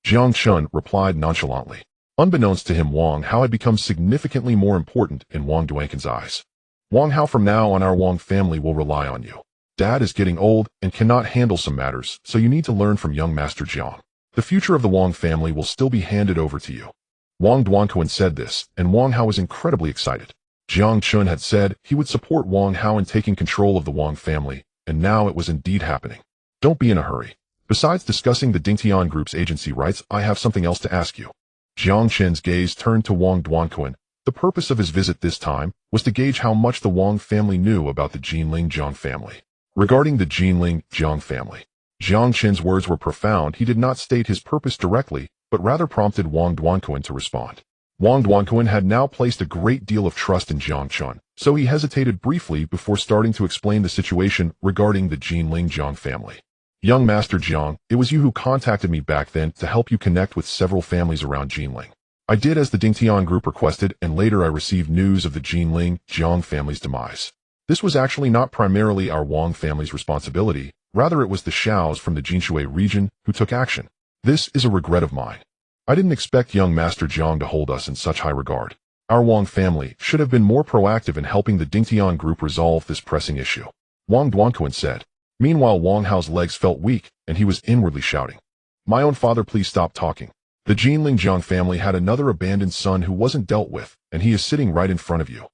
Jiang Chen replied nonchalantly. Unbeknownst to him, Wang Hao had become significantly more important in Wang Duanquan's eyes. Wang Hao, from now on our Wang family will rely on you. Dad is getting old and cannot handle some matters, so you need to learn from young Master Jiang. The future of the Wang family will still be handed over to you. Wang Duanquan said this, and Wang Hao was incredibly excited. Jiang Chen had said he would support Wang Hao in taking control of the Wang family, and now it was indeed happening. Don't be in a hurry. Besides discussing the Dingtian Group's agency rights, I have something else to ask you. Jiang Chen's gaze turned to Wang Duanquan. The purpose of his visit this time was to gauge how much the Wang family knew about the Jinling Jiang family. Regarding the Jinling Jiang family, Jiang Chen's words were profound. He did not state his purpose directly, but rather prompted Wang Duanquan to respond. Wang Duanquan had now placed a great deal of trust in Jiang Chen, so he hesitated briefly before starting to explain the situation regarding the Jinling Jiang family. Young Master Jiang, it was you who contacted me back then to help you connect with several families around Jinling. I did as the Dingtian Group requested, and later I received news of the Jinling Jiang family's demise. This was actually not primarily our Wang family's responsibility, rather it was the Shaos from the Jinshui region who took action. This is a regret of mine. I didn't expect young Master Jiang to hold us in such high regard. Our Wang family should have been more proactive in helping the Dingtian Group resolve this pressing issue. Wang Duanquan said. Meanwhile, Wang Hao's legs felt weak, and he was inwardly shouting. My own father, please stop talking. The Jinling Jiang family had another abandoned son who wasn't dealt with, and he is sitting right in front of you.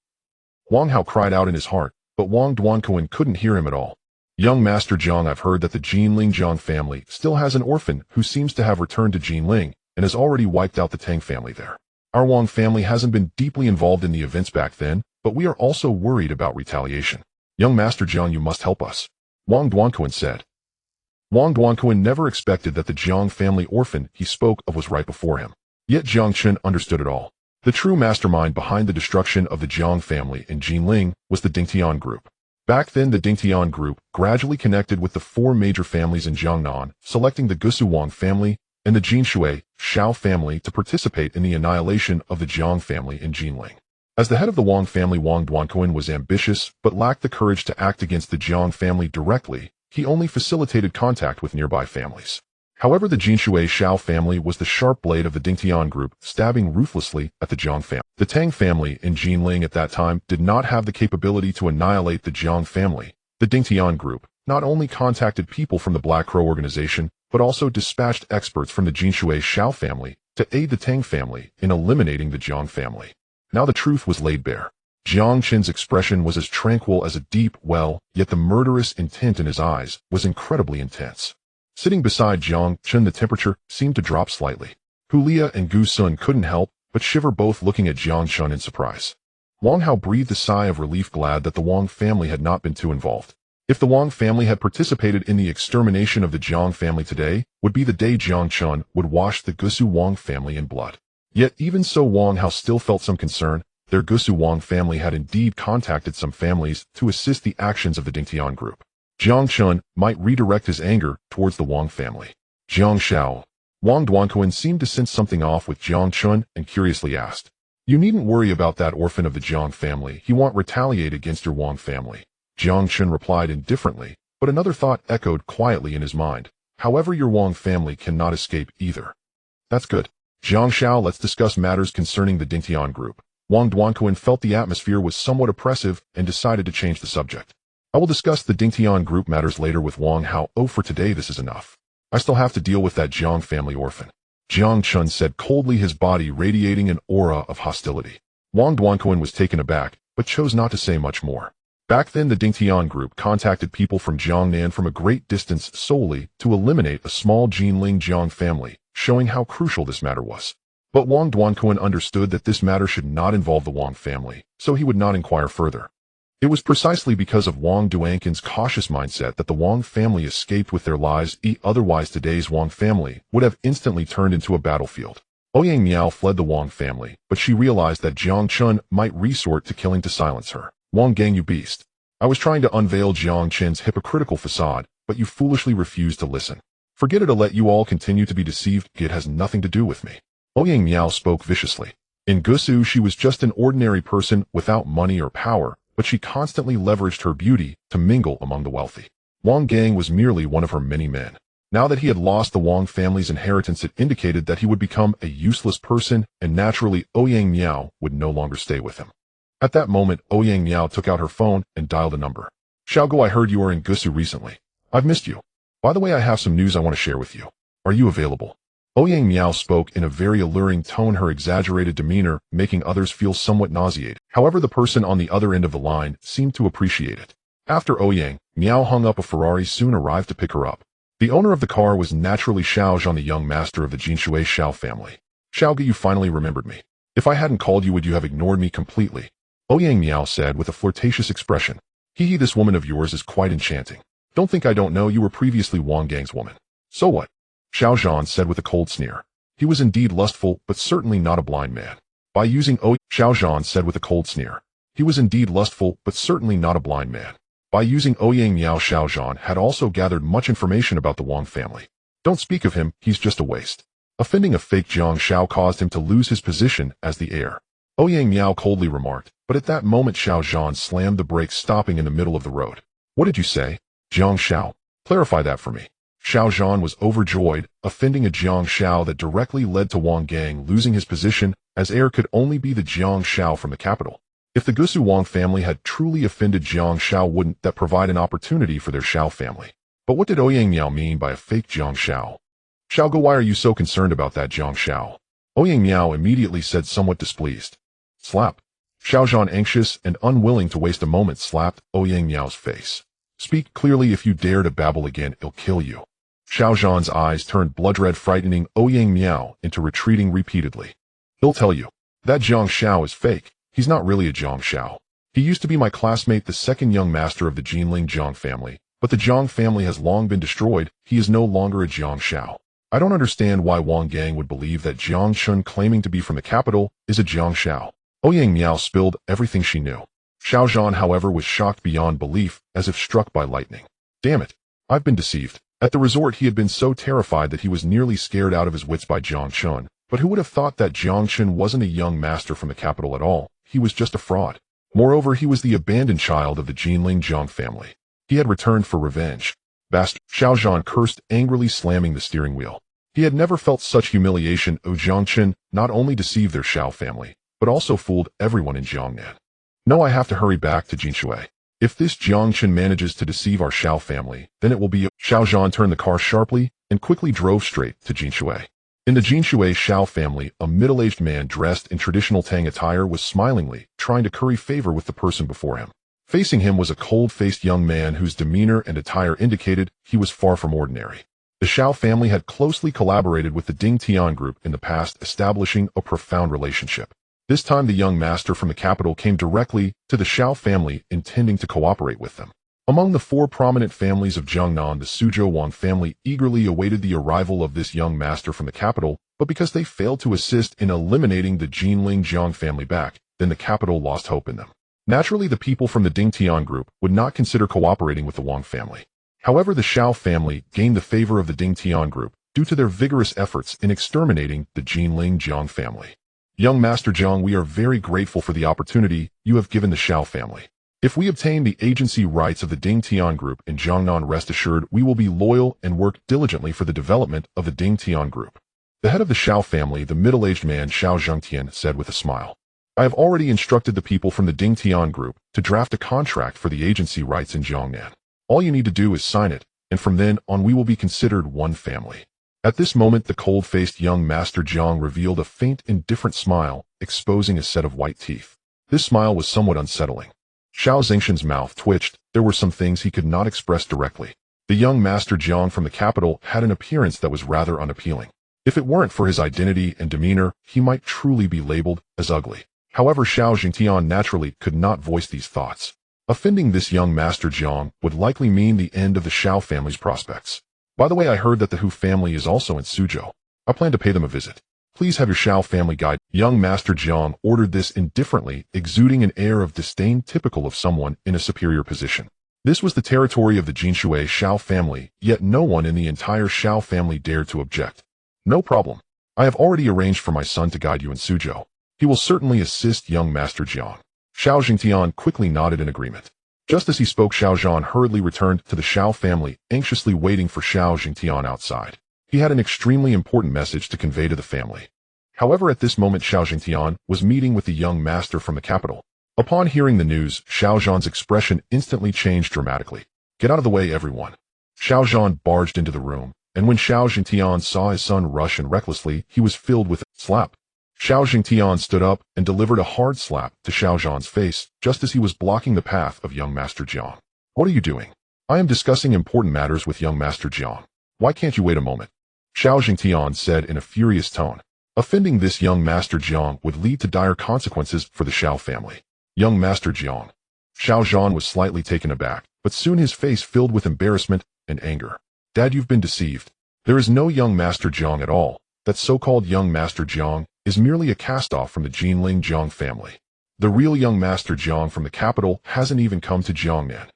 Wang Hao cried out in his heart, but Wang Duanquan couldn't hear him at all. Young Master Jiang, I've heard that the Jinling Jiang family still has an orphan who seems to have returned to Jinling and has already wiped out the Tang family there. Our Wang family hasn't been deeply involved in the events back then, but we are also worried about retaliation. Young Master Jiang, you must help us. Wang Duanquan said. Wang Duanquan never expected that the Jiang family orphan he spoke of was right before him. Yet Jiang Chen understood it all. The true mastermind behind the destruction of the Jiang family in Jinling was the Dingtian Group. Back then, the Dingtian Group gradually connected with the four major families in Jiangnan, selecting the Gusu Wang family and the Jinshui Shao family to participate in the annihilation of the Jiang family in Jinling. As the head of the Wang family, Wang Duanquan was ambitious but lacked the courage to act against the Jiang family directly. He only facilitated contact with nearby families. However, the Jinshui Shao family was the sharp blade of the Dingtian Group, stabbing ruthlessly at the Jiang family. The Tang family in Jinling at that time did not have the capability to annihilate the Jiang family. The Dingtian Group not only contacted people from the Black Crow organization, but also dispatched experts from the Jinshui Shao family to aid the Tang family in eliminating the Jiang family. Now the truth was laid bare. Jiang Chen's expression was as tranquil as a deep well, yet the murderous intent in his eyes was incredibly intense. Sitting beside Jiang Chen, the temperature seemed to drop slightly. Hulia and Gu Sun couldn't help but shiver, both looking at Jiang Chen in surprise. Wang Hao breathed a sigh of relief, glad that the Wang family had not been too involved. If the Wang family had participated in the extermination of the Jiang family, today would be the day Jiang Chen would wash the Gusu Wang family in blood. Yet even so, Wang Hao still felt some concern. Their Gusu Wang family had indeed contacted some families to assist the actions of the Dingtian Group. Jiang Chen might redirect his anger towards the Wang family. Jiang Shao. Wang Duanquan seemed to sense something off with Jiang Chen and curiously asked, You needn't worry about that orphan of the Jiang family. He won't retaliate against your Wang family. Jiang Chen replied indifferently, but another thought echoed quietly in his mind. However, your Wang family cannot escape either. That's good. Jiang Shao, let's discuss matters concerning the Dingtian Group. Wang Duanquan felt the atmosphere was somewhat oppressive and decided to change the subject. I will discuss the Dingtian Group matters later with Wang Hao. Oh, for today this is enough. I still have to deal with that Jiang family orphan. Jiang Chen said coldly, his body radiating an aura of hostility. Wang Duanquan was taken aback, but chose not to say much more. Back then, the Dingtian Group contacted people from Jiangnan from a great distance solely to eliminate a small Jinling Jiang family, showing how crucial this matter was. But Wang Duanquan understood that this matter should not involve the Wang family, so he would not inquire further. It was precisely because of Wang Duanquan's cautious mindset that the Wang family escaped with their lives. Otherwise, today's Wang family would have instantly turned into a battlefield. Ouyang Miao fled the Wang family, but she realized that Jiang Chen might resort to killing to silence her. Wang Gang, you beast. I was trying to unveil Jiang Chen's hypocritical facade, but you foolishly refuse to listen. Forget it'll let you all continue to be deceived. It has nothing to do with me. Ouyang Miao spoke viciously. In Gusu, she was just an ordinary person without money or power, but she constantly leveraged her beauty to mingle among the wealthy. Wang Gang was merely one of her many men. Now that he had lost the Wang family's inheritance, it indicated that he would become a useless person, and naturally Ouyang Miao would no longer stay with him. At that moment, Ouyang Miao took out her phone and dialed a number. Xiaoguo, I heard you were in Gusu recently. I've missed you. By the way, I have some news I want to share with you. Are you available? Ouyang Miao spoke in a very alluring tone, her exaggerated demeanor making others feel somewhat nauseated. However, the person on the other end of the line seemed to appreciate it. After Ouyang Miao hung up, a Ferrari soon arrived to pick her up. The owner of the car was naturally Xiao Zhan, the young master of the Jinshui Xiao family. Xiaogu, you finally remembered me. If I hadn't called you, would you have ignored me completely? Ouyang Miao said with a flirtatious expression. Hee, this woman of yours is quite enchanting. Don't think I don't know you were previously Wang Gang's woman. So what? Xiao Zhan said with a cold sneer. He was indeed lustful, but certainly not a blind man. By using Xiao Zhan said with a cold sneer. He was indeed lustful, but certainly not a blind man. By using Ouyang Miao, Xiao Zhan had also gathered much information about the Wang family. Don't speak of him, he's just a waste. Offending a fake Jiang Xiao caused him to lose his position as the heir. Ouyang Miao coldly remarked, but at that moment Xiao Zhan slammed the brakes, stopping in the middle of the road. What did you say? Jiang Xiao? Clarify that for me. Xiao Zhan was overjoyed. Offending a Jiang Xiao that directly led to Wang Gang losing his position as heir could only be the Jiang Xiao from the capital. If the Gusu Wang family had truly offended Jiang Xiao, wouldn't that provide an opportunity for their Xiao family? But what did Ouyang Miao mean by a fake Jiang Xiao? Xiaoguo, why are you so concerned about that Jiang Xiao? Ouyang Miao immediately said, somewhat displeased. Slap. Xiao Zhan, anxious and unwilling to waste a moment, slapped Ouyang Miao's face. Speak clearly. If you dare to babble again, I'll kill you. Xiao Zhan's eyes turned blood red, frightening Ouyang Miao into retreating repeatedly. He'll tell you. That Jiang Xiao is fake. He's not really a Jiang Xiao. He used to be my classmate, the second young master of the Jinling Jiang family, but the Jiang family has long been destroyed. He is no longer a Jiang Xiao. I don't understand why Wang Gang would believe that Jiang Chen, claiming to be from the capital, is a Jiang Xiao. Ouyang Miao spilled everything she knew. Xiao Zhan, however, was shocked beyond belief, as if struck by lightning. Damn it. I've been deceived. At the resort, he had been so terrified that he was nearly scared out of his wits by Jiang Chen. But who would have thought that Jiang Chen wasn't a young master from the capital at all? He was just a fraud. Moreover, he was the abandoned child of the Jinling Jiang family. He had returned for revenge. Bastard! Xiao Zhan cursed, angrily slamming the steering wheel. He had never felt such humiliation. Jiang Chen not only deceived their Xiao family, but also fooled everyone in Jiangnan. No, I have to hurry back to Jinshui. If this Jiang Chen manages to deceive our Xiao family, then it will be. Xiao Zhan turned the car sharply and quickly drove straight to Jinshui. In the Jinshui Xiao family, a middle-aged man dressed in traditional Tang attire was smilingly trying to curry favor with the person before him. Facing him was a cold-faced young man whose demeanor and attire indicated he was far from ordinary. The Xiao family had closely collaborated with the Ding Tian group in the past, establishing a profound relationship. This time the young master from the capital came directly to the Xiao family, intending to cooperate with them. Among the four prominent families of Jiangnan, the Suzhou Wang family eagerly awaited the arrival of this young master from the capital, but because they failed to assist in eliminating the Jinling Jiang family back, then the capital lost hope in them. Naturally, the people from the Ding Tian group would not consider cooperating with the Wang family. However, the Xiao family gained the favor of the Ding Tian group due to their vigorous efforts in exterminating the Jinling Jiang family. Young Master Jiang, we are very grateful for the opportunity you have given the Xiao family. If we obtain the agency rights of the Ding Tian group in Jiangnan, rest assured we will be loyal and work diligently for the development of the Ding Tian group. The head of the Xiao family, the middle-aged man Xiao Zhengtian, said with a smile. I have already instructed the people from the Ding Tian group to draft a contract for the agency rights in Jiangnan. All you need to do is sign it, and from then on we will be considered one family. At this moment, the cold-faced young Master Jiang revealed a faint, indifferent smile, exposing a set of white teeth. This smile was somewhat unsettling. Xiao Zhengshan's mouth twitched. There were some things he could not express directly. The young Master Jiang from the capital had an appearance that was rather unappealing. If it weren't for his identity and demeanor, he might truly be labeled as ugly. However, Xiao Zhengtian naturally could not voice these thoughts. Offending this young Master Jiang would likely mean the end of the Xiao family's prospects. By the way, I heard that the Hu family is also in Suzhou. I plan to pay them a visit. Please have your Xiao family guide. Young Master Jiang ordered this indifferently, exuding an air of disdain typical of someone in a superior position. This was the territory of the Jinshui Shao family, yet no one in the entire Shao family dared to object. No problem. I have already arranged for my son to guide you in Suzhou. He will certainly assist young Master Jiang. Xiao Jingtian quickly nodded in agreement. Just as he spoke, Xiao Zhan hurriedly returned to the Shao family, anxiously waiting for Xiao Jingtian outside. He had an extremely important message to convey to the family. However, at this moment Xiao Jingtian was meeting with the young master from the capital. Upon hearing the news, Xiao Zhan's expression instantly changed dramatically. Get out of the way, everyone. Xiao Zhan barged into the room, and when Xiao Jingtian saw his son rush in recklessly, he was filled with slap. Xiao Jingtian stood up and delivered a hard slap to Xiao Zhan's face, just as he was blocking the path of young Master Jiang. What are you doing? I am discussing important matters with young Master Jiang. Why can't you wait a moment? Xiao Jingtian said in a furious tone. Offending this young Master Jiang would lead to dire consequences for the Shao family. Young Master Jiang. Xiao Zhan was slightly taken aback, but soon his face filled with embarrassment and anger. Dad, you've been deceived. There is no young Master Jiang at all. That so-called young Master Jiang is merely a cast-off from the Jinling Jiang family. The real young Master Jiang from the capital hasn't even come to Jiangnan.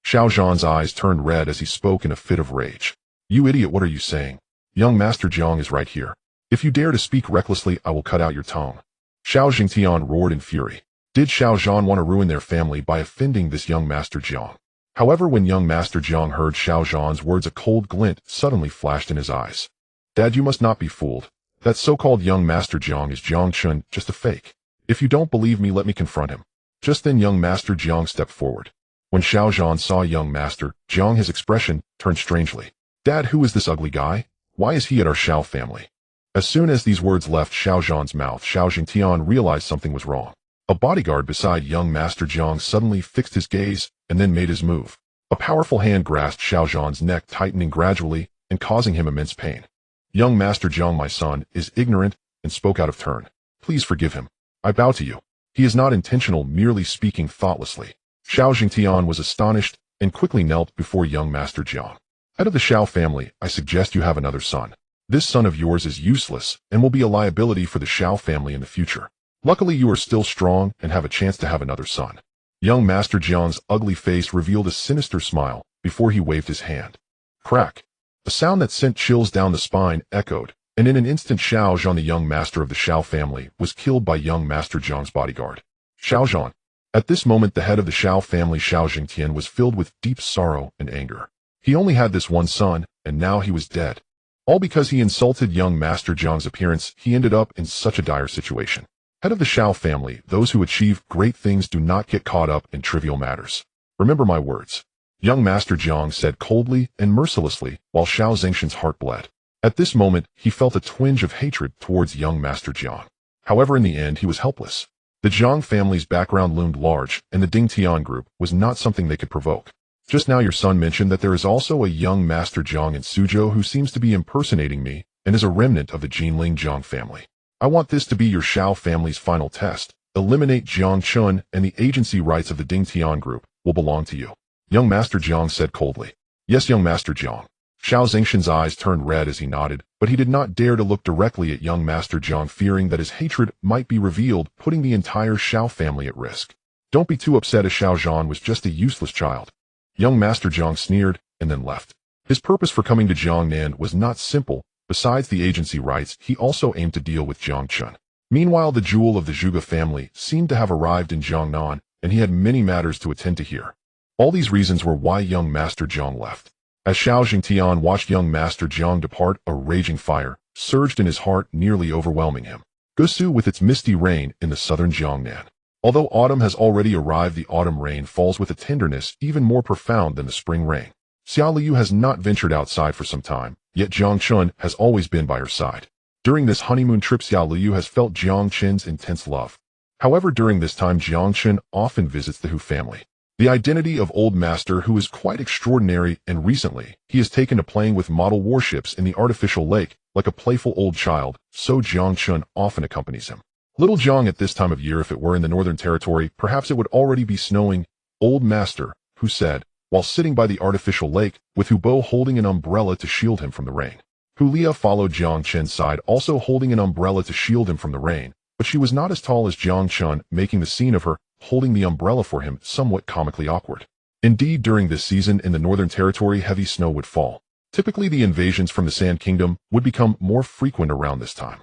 Xiao Zhan's eyes turned red as he spoke in a fit of rage. You idiot, what are you saying? Young Master Jiang is right here. If you dare to speak recklessly, I will cut out your tongue. Xiao Jingtian roared in fury. Did Xiao Zhan want to ruin their family by offending this young Master Jiang? However, when young Master Jiang heard Xiao Zhan's words, a cold glint suddenly flashed in his eyes. Dad, you must not be fooled. That so-called young Master Jiang is Jiang Chen, just a fake. If you don't believe me, let me confront him. Just then young Master Jiang stepped forward. When Xiao Zhan saw young Master Jiang, his expression turned strangely. Dad, who is this ugly guy? Why is he at our Shao family? As soon as these words left Xiao Zhan's mouth, Xiao Jingtian realized something was wrong. A bodyguard beside young Master Jiang suddenly fixed his gaze and then made his move. A powerful hand grasped Xiao Zhan's neck, tightening gradually and causing him immense pain. Young Master Jiang, my son, is ignorant and spoke out of turn. Please forgive him. I bow to you. He is not intentional, merely speaking thoughtlessly. Xiao Jingtian was astonished and quickly knelt before young Master Jiang. Head of the Shao family, I suggest you have another son. This son of yours is useless and will be a liability for the Shao family in the future. Luckily, you are still strong and have a chance to have another son. Young Master Jiang's ugly face revealed a sinister smile before he waved his hand. Crack! A sound that sent chills down the spine echoed, and in an instant Xiao Zhan, the young master of the Shao family, was killed by young Master Jiang's bodyguard. Xiao Zhan. At this moment, the head of the Shao family, Xiao Jingtian, was filled with deep sorrow and anger. He only had this one son, and now he was dead. All because he insulted young Master Jiang's appearance. He ended up in such a dire situation. Head of the Shao family, those who achieve great things do not get caught up in trivial matters. Remember my words. Young Master Jiang said coldly and mercilessly, while Xiao Zingshan's heart bled. At this moment, he felt a twinge of hatred towards young Master Jiang. However, in the end, he was helpless. The Jiang family's background loomed large, and the Ding Tian group was not something they could provoke. Just now your son mentioned that there is also a young Master Jiang in Suzhou who seems to be impersonating me and is a remnant of the Jinling Jiang family. I want this to be your Shao family's final test. Eliminate Jiang Chen, and the agency rights of the Ding Tian group will belong to you. Young Master Jiang said coldly. Yes, young Master Jiang. Xiao Zingshan's eyes turned red as he nodded, but he did not dare to look directly at young Master Jiang, fearing that his hatred might be revealed, putting the entire Shao family at risk. Don't be too upset, as Xiao Zhan was just a useless child. Young Master Jiang sneered and then left. His purpose for coming to Jiangnan was not simple. Besides the agency rights, he also aimed to deal with Jiang Chen. Meanwhile, the jewel of the Zhuge family seemed to have arrived in Jiangnan, and he had many matters to attend to here. All these reasons were why young Master Jiang left. As Xiao Jingtian watched young Master Jiang depart, a raging fire surged in his heart, nearly overwhelming him. Gusu, with its misty rain in the southern Jiangnan. Although autumn has already arrived, the autumn rain falls with a tenderness even more profound than the spring rain. Xia Liu has not ventured outside for some time, yet Jiang Chen has always been by her side. During this honeymoon trip, Xia Liu has felt Jiang Chen's intense love. However, during this time, Jiang Chen often visits the Hu family. The identity of Old Master Hu is quite extraordinary, and recently, he has taken to playing with model warships in the artificial lake, like a playful old child, so Jiang Chen often accompanies him. Little Jiang, at this time of year, if it were in the Northern Territory, perhaps it would already be snowing. Old Master Hu said, while sitting by the artificial lake, with Hu Bo holding an umbrella to shield him from the rain. Hu Lia followed Jiang Chen's side, also holding an umbrella to shield him from the rain, but she was not as tall as Jiang Chen, making the scene of her holding the umbrella for him somewhat comically awkward. Indeed, during this season in the Northern Territory, heavy snow would fall. Typically, the invasions from the Sand Kingdom would become more frequent around this time.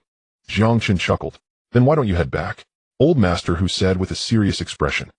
Jiang Chen chuckled. Then why don't you head back? Old Master Hu said with a serious expression.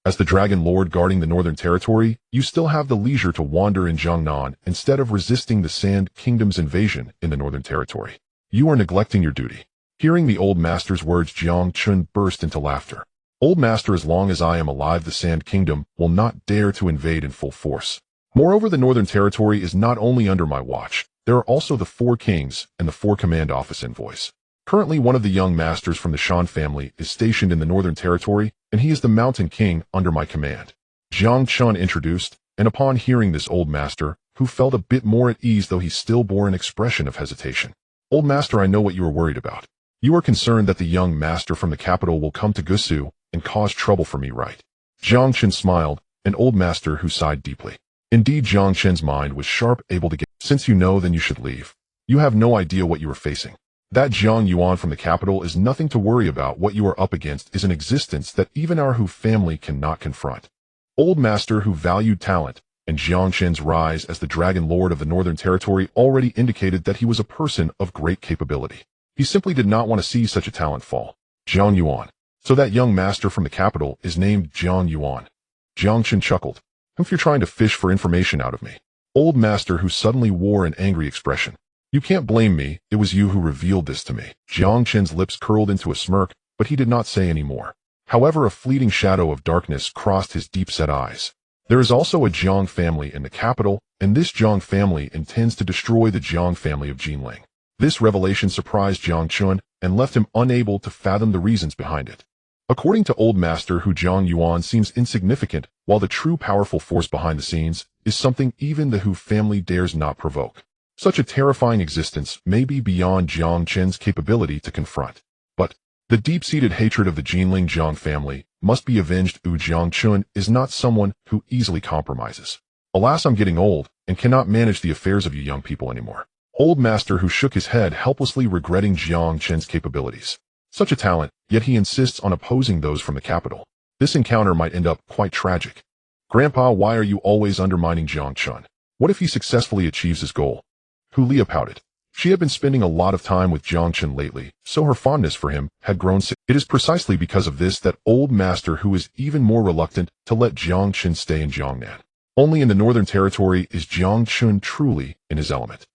As the Dragon Lord guarding the Northern Territory, you still have the leisure to wander in Jiangnan instead of resisting the Sand Kingdom's invasion in the Northern Territory. You are neglecting your duty. Hearing the Old Master's words, Jiang Chen burst into laughter. Old Master, as long as I am alive, the Sand Kingdom will not dare to invade in full force. Moreover, the Northern Territory is not only under my watch, there are also the 4 kings and the 4 command office envoys. Currently, one of the young masters from the Shan family is stationed in the Northern Territory, and he is the Mountain King under my command. Jiang Chen introduced, and upon hearing this, Old Master, who felt a bit more at ease, though he still bore an expression of hesitation. Old Master, I know what you are worried about. You are concerned that the young master from the capital will come to Gusu and cause trouble for me, right? Jiang Chen smiled, and Old Master Hu sighed deeply. Indeed, Jiang Chen's mind was sharp, able to get, since you know, then you should leave. You have no idea what you are facing. That Jiang Yuan from the capital is nothing to worry about. What you are up against is an existence that even our Hu family cannot confront. Old Master Hu valued talent, and Jiang Chen's rise as the Dragon Lord of the Northern Territory already indicated that he was a person of great capability. He simply did not want to see such a talent fall. Jiang Yuan. So that young master from the capital is named Jiang Yuan. Jiang Chen chuckled. If you're trying to fish for information out of me. Old Master Hu suddenly wore an angry expression. You can't blame me, it was you who revealed this to me. Jiang Chen's lips curled into a smirk, but he did not say any more. However, a fleeting shadow of darkness crossed his deep-set eyes. There is also a Jiang family in the capital, and this Jiang family intends to destroy the Jiang family of Jinling. This revelation surprised Jiang Chen and left him unable to fathom the reasons behind it. According to Old Master Hu, Jiang Yuan seems insignificant, while the true powerful force behind the scenes is something even the Hu family dares not provoke. Such a terrifying existence may be beyond Jiang Chen's capability to confront. But the deep-seated hatred of the Jinling Jiang family must be avenged. Jiang Chen is not someone who easily compromises. Alas, I'm getting old and cannot manage the affairs of you young people anymore. Old Master Hu shook his head, helplessly regretting Jiang Chen's capabilities. Such a talent, yet he insists on opposing those from the capital. This encounter might end up quite tragic. Grandpa, why are you always undermining Jiang Chen? What if he successfully achieves his goal? Hulia pouted. She had been spending a lot of time with Jiang Chen lately, so her fondness for him had grown. It is precisely because of this that Old Master Hu is even more reluctant to let Jiang Chen stay in Jiangnan. Only in the Northern Territory is Jiang Chen truly in his element.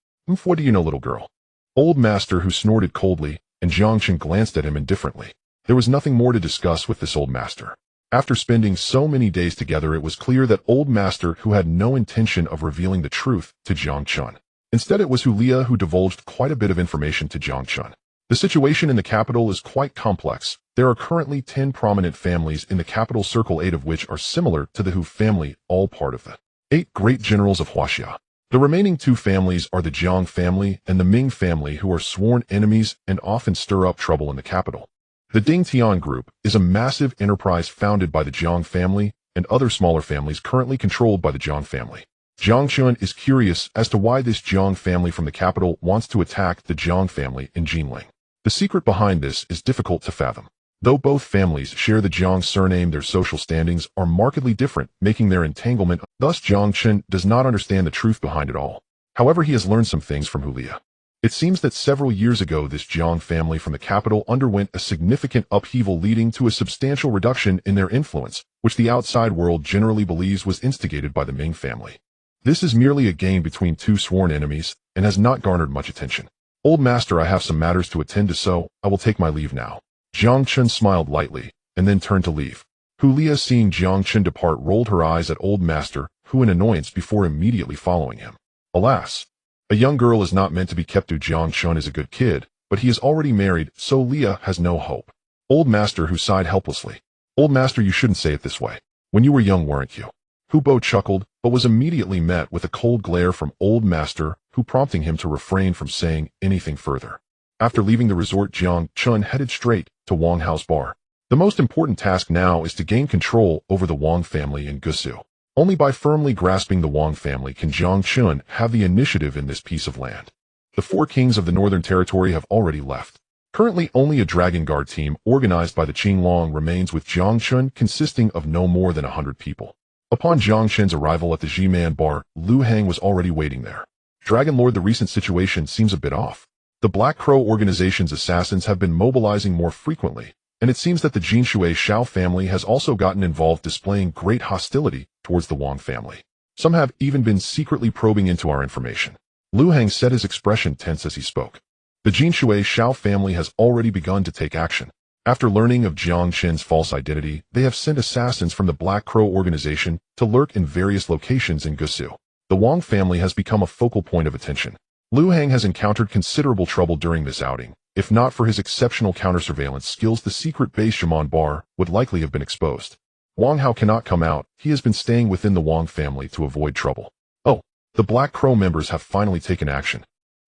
What do you know, little girl? Old Master Hu snorted coldly, and Jiang Chen glanced at him indifferently. There was nothing more to discuss with this old master. After spending so many days together, it was clear that Old Master Hu had no intention of revealing the truth to Jiang Chen. Instead, it was Hulia who divulged quite a bit of information to Jiang Chen. The situation in the capital is quite complex. There are currently 10 prominent families in the capital circle, 8 of which are similar to the Hu family, all part of the 8 great generals of Huaxia. The remaining 2 families are the Jiang family and the Ming family, who are sworn enemies and often stir up trouble in the capital. The Ding Tian Group is a massive enterprise founded by the Jiang family and other smaller families currently controlled by the Jiang family. Jiang Chen is curious as to why this Jiang family from the capital wants to attack the Jiang family in Jinling. The secret behind this is difficult to fathom. Though both families share the Jiang surname, their social standings are markedly different, making their entanglement. Thus, Jiang Chen does not understand the truth behind it all. However, he has learned some things from Hulia. It seems that several years ago, this Jiang family from the capital underwent a significant upheaval, leading to a substantial reduction in their influence, which the outside world generally believes was instigated by the Ming family. This is merely a game between 2 sworn enemies and has not garnered much attention. Old Master, I have some matters to attend to, so I will take my leave now. Jiang Chen smiled lightly, and then turned to leave. Hulia, seeing Jiang Chen depart, rolled her eyes at Old Master Hu in annoyance before immediately following him. Alas, a young girl is not meant to be kept. Jiang Chen is a good kid, but he is already married, so Leah has no hope. Old Master Hu sighed helplessly. Old Master, you shouldn't say it this way. When you were young, weren't you? Hubo chuckled, but was immediately met with a cold glare from Old Master Hu, prompting him to refrain from saying anything further. After leaving the resort, Jiang Chen headed straight to Wang Hao's bar. The most important task now is to gain control over the Wang family in Gusu. Only by firmly grasping the Wang family can Jiang Chen have the initiative in this piece of land. The 4 kings of the Northern Territory have already left. Currently, only a Dragon Guard team organized by the Qinglong remains, with Jiang Chen consisting of no more than 100 people. Upon Jiang Chen's arrival at the G-Man bar, Liu Hang was already waiting there. Dragon Lord, the recent situation seems a bit off. The Black Crow organization's assassins have been mobilizing more frequently, and it seems that the Jinshui Shao family has also gotten involved, displaying great hostility towards the Wang family. Some have even been secretly probing into our information. Liu Hang said, his expression tense as he spoke. The Jinshui Shao family has already begun to take action. After learning of Jiang Chen's false identity, they have sent assassins from the Black Crow organization to lurk in various locations in Gusu. The Wang family has become a focal point of attention. Liu Hang has encountered considerable trouble during this outing. If not for his exceptional counter-surveillance skills, the secret base Shaman Bar would likely have been exposed. Wang Hao cannot come out. He has been staying within the Wang family to avoid trouble. Oh, the Black Crow members have finally taken action.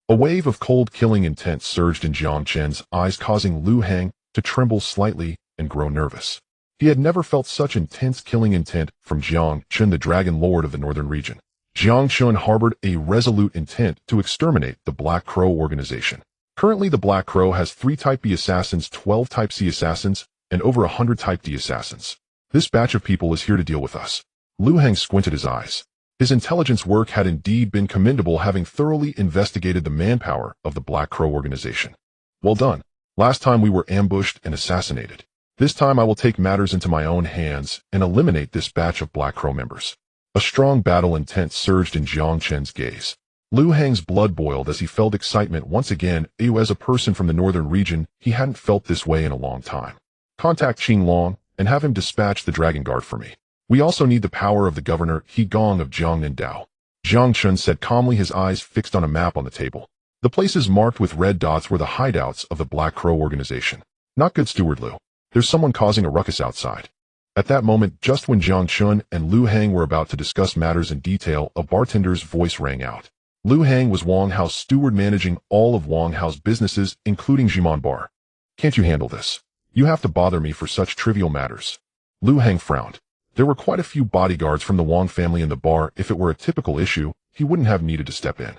A wave of cold killing intent surged in Jiang Chen's eyes, causing Liu Hang to tremble slightly and grow nervous. He had never felt such intense killing intent from Jiang Chen, the Dragon Lord of the Northern region. Jiang Chen harbored a resolute intent to exterminate the Black Crow organization. Currently, the Black Crow has 3 Type B assassins, 12 Type C assassins, and over 100 Type D assassins. This batch of people is here to deal with us. Liu Hang squinted his eyes. His intelligence work had indeed been commendable, having thoroughly investigated the manpower of the Black Crow organization. Well done. Last time we were ambushed and assassinated. This time I will take matters into my own hands and eliminate this batch of Black Crow members. A strong battle intent surged in Jiang Chen's gaze. Liu Hang's blood boiled as he felt excitement once again. As a person from the northern region, he hadn't felt this way in a long time. Contact Qing Long and have him dispatch the Dragon Guard for me. We also need the power of the Governor He Gong of Jiangnan. Jiang Chen said calmly, his eyes fixed on a map on the table. The places marked with red dots were the hideouts of the Black Crow organization. Not good, Steward Liu. There's someone causing a ruckus outside. At that moment, just when Jiang Chen and Liu Hang were about to discuss matters in detail, a bartender's voice rang out. Liu Hang was Wang Hao's steward, managing all of Wang Hao's businesses, including Jiman Bar. Can't you handle this? You have to bother me for such trivial matters. Liu Hang frowned. There were quite a few bodyguards from the Wang family in the bar. If it were a typical issue, he wouldn't have needed to step in.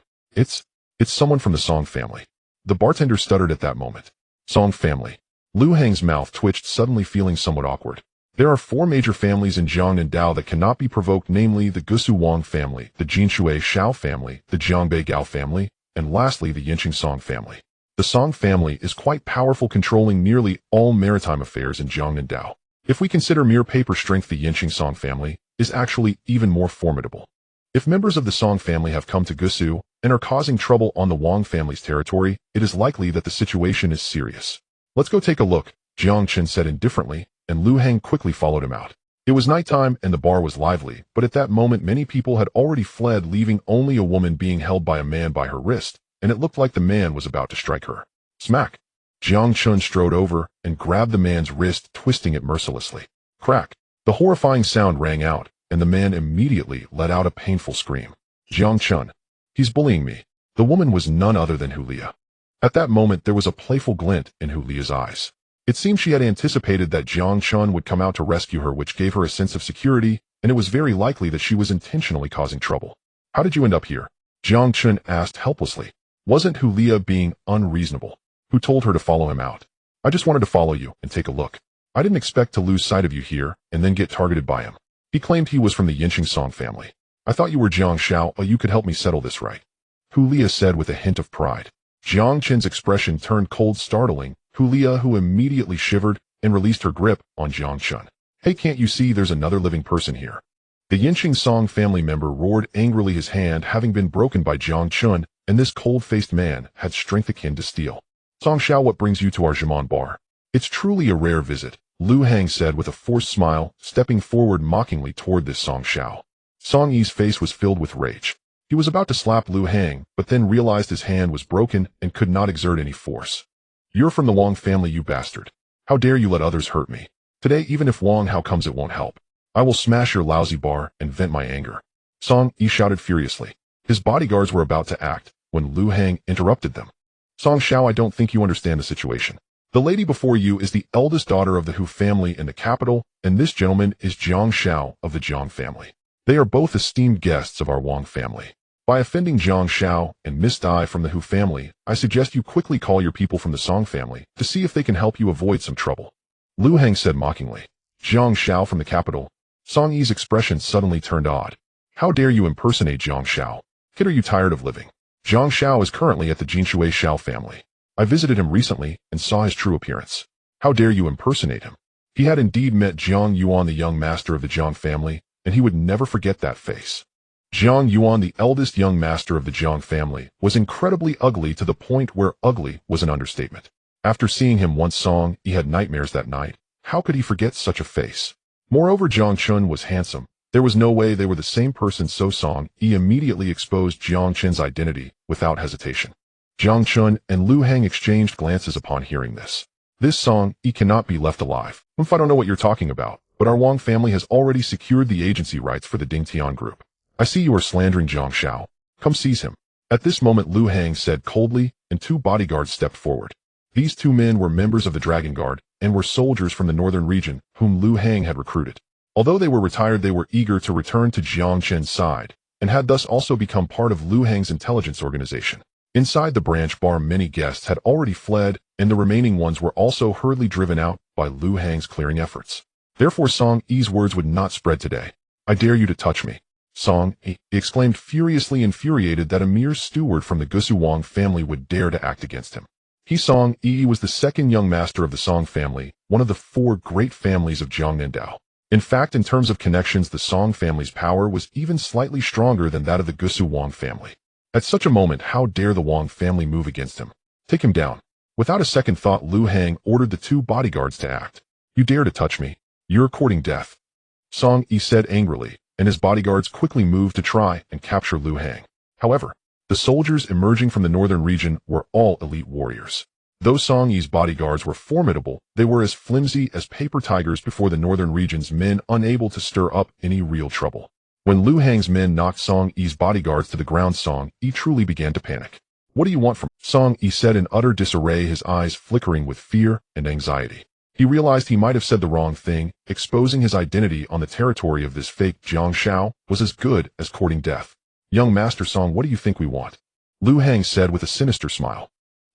It's someone from the Song family. The bartender stuttered at that moment. Song family. Liu Hang's mouth twitched, suddenly feeling somewhat awkward. There are 4 major families in Jiangnan that cannot be provoked, namely the Gusu Wang family, the Jinshui Shao family, the Jiangbei Gao family, and lastly the Yinqing Song family. The Song family is quite powerful, controlling nearly all maritime affairs in Jiangnan. If we consider mere paper strength, the Yinqing Song family is actually even more formidable. If members of the Song family have come to Gusu and are causing trouble on the Wang family's territory, it is likely that the situation is serious. Let's go take a look, Jiang Chen said indifferently, and Liu Hang quickly followed him out. It was nighttime and the bar was lively, but at that moment many people had already fled, leaving only a woman being held by a man by her wrist, and it looked like the man was about to strike her. Smack! Jiang Chen strode over and grabbed the man's wrist, twisting it mercilessly. Crack! The horrifying sound rang out, and the man immediately let out a painful scream. Jiang Chen. He's bullying me. The woman was none other than Hulia. At that moment there was a playful glint in Hulia's eyes. It seemed she had anticipated that Jiang Chen would come out to rescue her, which gave her a sense of security, and it was very likely that she was intentionally causing trouble. How did you end up here? Jiang Chen asked helplessly. Wasn't Hulia being unreasonable? Who told her to follow him out? I just wanted to follow you and take a look. I didn't expect to lose sight of you here and then get targeted by him. He claimed he was from the Yinqing Song family. I thought you were Jiang Xiao, but you could help me settle this, right? Hulia said with a hint of pride. Jiang Chen's expression turned cold, startling Hulia, who immediately shivered and released her grip on Jiang Chen. Hey, can't you see there's another living person here? The Yinqing Song family member roared angrily, his hand having been broken by Jiang Chen, and this cold-faced man had strength akin to steel. Song Xiao, what brings you to our Jiman Bar? It's truly a rare visit, Liu Hang said with a forced smile, stepping forward mockingly toward this Song Xiao. Song Yi's face was filled with rage. He was about to slap Liu Hang, but then realized his hand was broken and could not exert any force. You're from the Wang family, you bastard. How dare you let others hurt me? Today, even if Wang Hao comes, it won't help. I will smash your lousy bar and vent my anger. Song Yi shouted furiously. His bodyguards were about to act when Liu Hang interrupted them. Song Xiao, I don't think you understand the situation. The lady before you is the eldest daughter of the Hu family in the capital, and this gentleman is Jiang Xiao of the Jiang family. They are both esteemed guests of our Wang family. By offending Jiang Xiao and Miss Dai from the Hu family, I suggest you quickly call your people from the Song family to see if they can help you avoid some trouble. Liu Hang said mockingly. Jiang Xiao from the capital. Song Yi's expression suddenly turned odd. How dare you impersonate Jiang Shao? Kid, are you tired of living? Jiang Shao is currently at the Jinshui Shao family. I visited him recently and saw his true appearance. How dare you impersonate him? He had indeed met Jiang Yuan, the young master of the Jiang family, and he would never forget that face. Jiang Yuan, the eldest young master of the Jiang family, was incredibly ugly to the point where ugly was an understatement. After seeing him once, Song Yi had nightmares that night. How could he forget such a face? Moreover, Jiang Chen was handsome. There was no way they were the same person, so Song Yi immediately exposed Jiang Chen's identity without hesitation. Jiang Chen and Lu Hang exchanged glances upon hearing this. This Song Yi cannot be left alive. I don't know what you're talking about, but our Wang family has already secured the agency rights for the Dingtian group. I see you are slandering Jiang Shao. Come seize him. At this moment, Lu Hang said coldly, and two bodyguards stepped forward. These two men were members of the Dragon Guard and were soldiers from the northern region whom Lu Hang had recruited. Although they were retired, they were eager to return to Jiang Chen's side and had thus also become part of Lu Hang's intelligence organization. Inside the branch bar, many guests had already fled, and the remaining ones were also hurriedly driven out by Lu Hang's clearing efforts. Therefore, Song Yi's words would not spread today. I dare you to touch me. Song Yi exclaimed, furiously infuriated that a mere steward from the Gusu Wang family would dare to act against him. Song Yi was the second young master of the Song family, one of the four great families of Jiangnendao. In fact, in terms of connections, the Song family's power was even slightly stronger than that of the Gusu Wang family. At such a moment, how dare the Wang family move against him? Take him down. Without a second thought, Lu Hang ordered the two bodyguards to act. You dare to touch me? You're courting death. Song Yi said angrily, and his bodyguards quickly moved to try and capture Lu Hang. However, the soldiers emerging from the northern region were all elite warriors. Though Song Yi's bodyguards were formidable, they were as flimsy as paper tigers before the northern region's men, unable to stir up any real trouble. When Lu Hang's men knocked Song Yi's bodyguards to the ground, Song Yi truly began to panic. What do you want from Song Yi said in utter disarray, his eyes flickering with fear and anxiety. He realized he might have said the wrong thing. Exposing his identity on the territory of this fake Jiang Shao was as good as courting death. Young Master Song, what do you think we want? Lu Hang said with a sinister smile.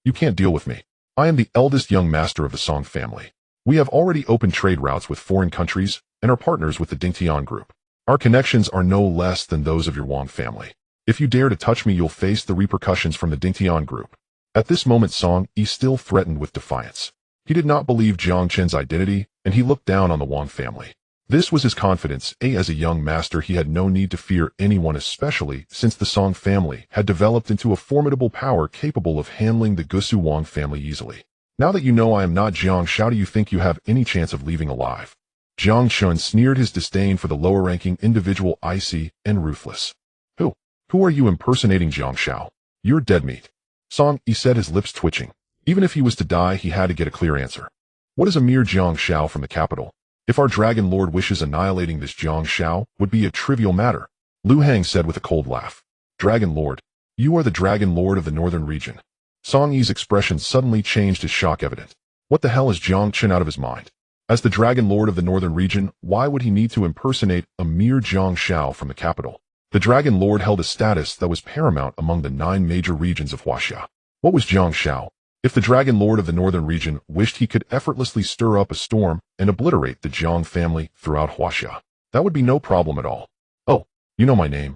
You can't deal with me. I am the eldest young master of the Song family. We have already opened trade routes with foreign countries and are partners with the Dingtian group. Our connections are no less than those of your Wang family. If you dare to touch me, you'll face the repercussions from the Dingtian group. At this moment, Song Yi still threatened with defiance. He did not believe Jiang Chen's identity, and he looked down on the Wang family. This was his confidence. As a young master, he had no need to fear anyone, especially since the Song family had developed into a formidable power capable of handling the Gusu Wang family easily. Now that you know I am not Jiang Shao, do you think you have any chance of leaving alive? Jiang Chen sneered, his disdain for the lower-ranking individual icy and ruthless. Who are you impersonating, Jiang Shao? You're dead meat. Song Yi said, his lips twitching. Even if he was to die, he had to get a clear answer. What is a mere Jiang Shao from the capital? If our Dragon Lord wishes, annihilating this Jiang Shao would be a trivial matter. Lu Hang said with a cold laugh. Dragon Lord? You are the Dragon Lord of the northern region. Song Yi's expression suddenly changed, his shock evident. What the hell is Jiang Chen out of his mind? As the Dragon Lord of the northern region, why would he need to impersonate a mere Jiang Shao from the capital? The Dragon Lord held a status that was paramount among the 9 major regions of Huaxia. What was Jiang Shao? If the Dragon Lord of the northern region wished, he could effortlessly stir up a storm and obliterate the Jiang family throughout Huaxia. That would be no problem at all. Oh, you know my name?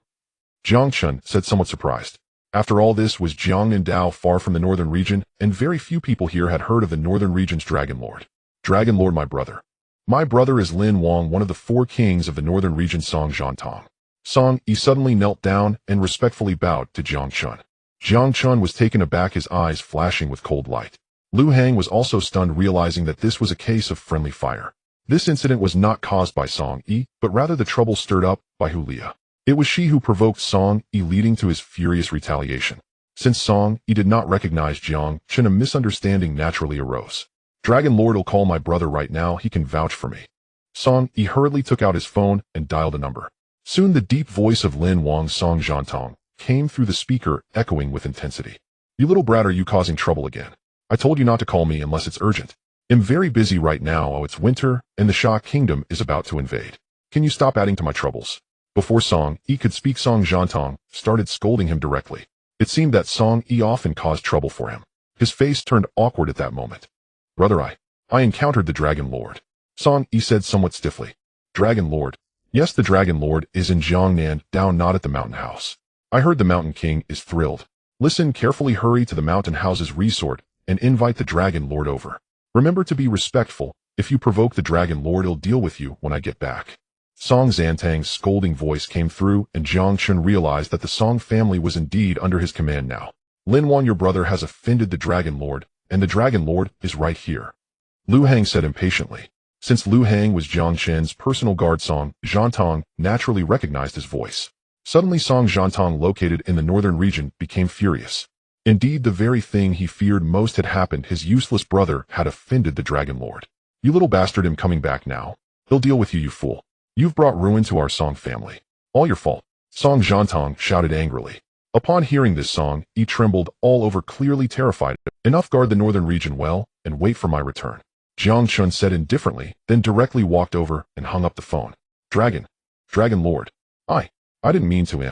Jiang Chen said, somewhat surprised. After all, this was Jiangnendao, far from the northern region, and very few people here had heard of the northern region's Dragon Lord. Dragon Lord, my brother. My brother is Lin Wang, one of the 4 kings of the northern region, Song Zhantong. Song Yi suddenly knelt down and respectfully bowed to Jiang Chen. Jiang Chen was taken aback, his eyes flashing with cold light. Lu Hang was also stunned, realizing that this was a case of friendly fire. This incident was not caused by Song Yi, but rather the trouble stirred up by Hulia. It was she who provoked Song Yi, leading to his furious retaliation. Since Song Yi did not recognize Jiang Chen, a misunderstanding naturally arose. Dragon Lord will call my brother right now, he can vouch for me. Song Yi hurriedly took out his phone and dialed a number. Soon the deep voice of Lin Wang, Song Zhantong, came through the speaker, echoing with intensity. You little brat, are you causing trouble again? I told you not to call me unless it's urgent. I'm very busy right now. Oh, it's winter, and the Sha Kingdom is about to invade. Can you stop adding to my troubles? Before Song Yi could speak, Song Zhantong started scolding him directly. It seemed that Song Yi often caused trouble for him. His face turned awkward at that moment. Brother, I encountered the Dragon Lord. Song Yi said somewhat stiffly. Dragon Lord? Yes, the Dragon Lord is in Jiangnan, down not at the mountain house. I heard the Mountain King is thrilled. Listen carefully, hurry to the mountain house's resort and invite the Dragon Lord over. Remember to be respectful. If you provoke the Dragon Lord, he'll deal with you when I get back. Song Zantang's scolding voice came through, and Jiang Chen realized that the Song family was indeed under his command now. Lin Wan, your brother has offended the Dragon Lord, and the Dragon Lord is right here, Lu Hang said impatiently. Since Lu Hang was Jiang Chen's personal guard, Song Zhantang naturally recognized his voice. Suddenly Song Zhantang, located in the northern region, became furious. Indeed, the very thing he feared most had happened. His useless brother had offended the Dragon Lord. You little bastard, him coming back now. He'll deal with you, you fool. You've brought ruin to our Song family. All your fault. Song Zhantang shouted angrily. Upon hearing this, Song Yi trembled all over, clearly terrified. Enough, guard the northern region well, and wait for my return, Jiang Chen said indifferently, then directly walked over and hung up the phone. Dragon Lord. I didn't mean to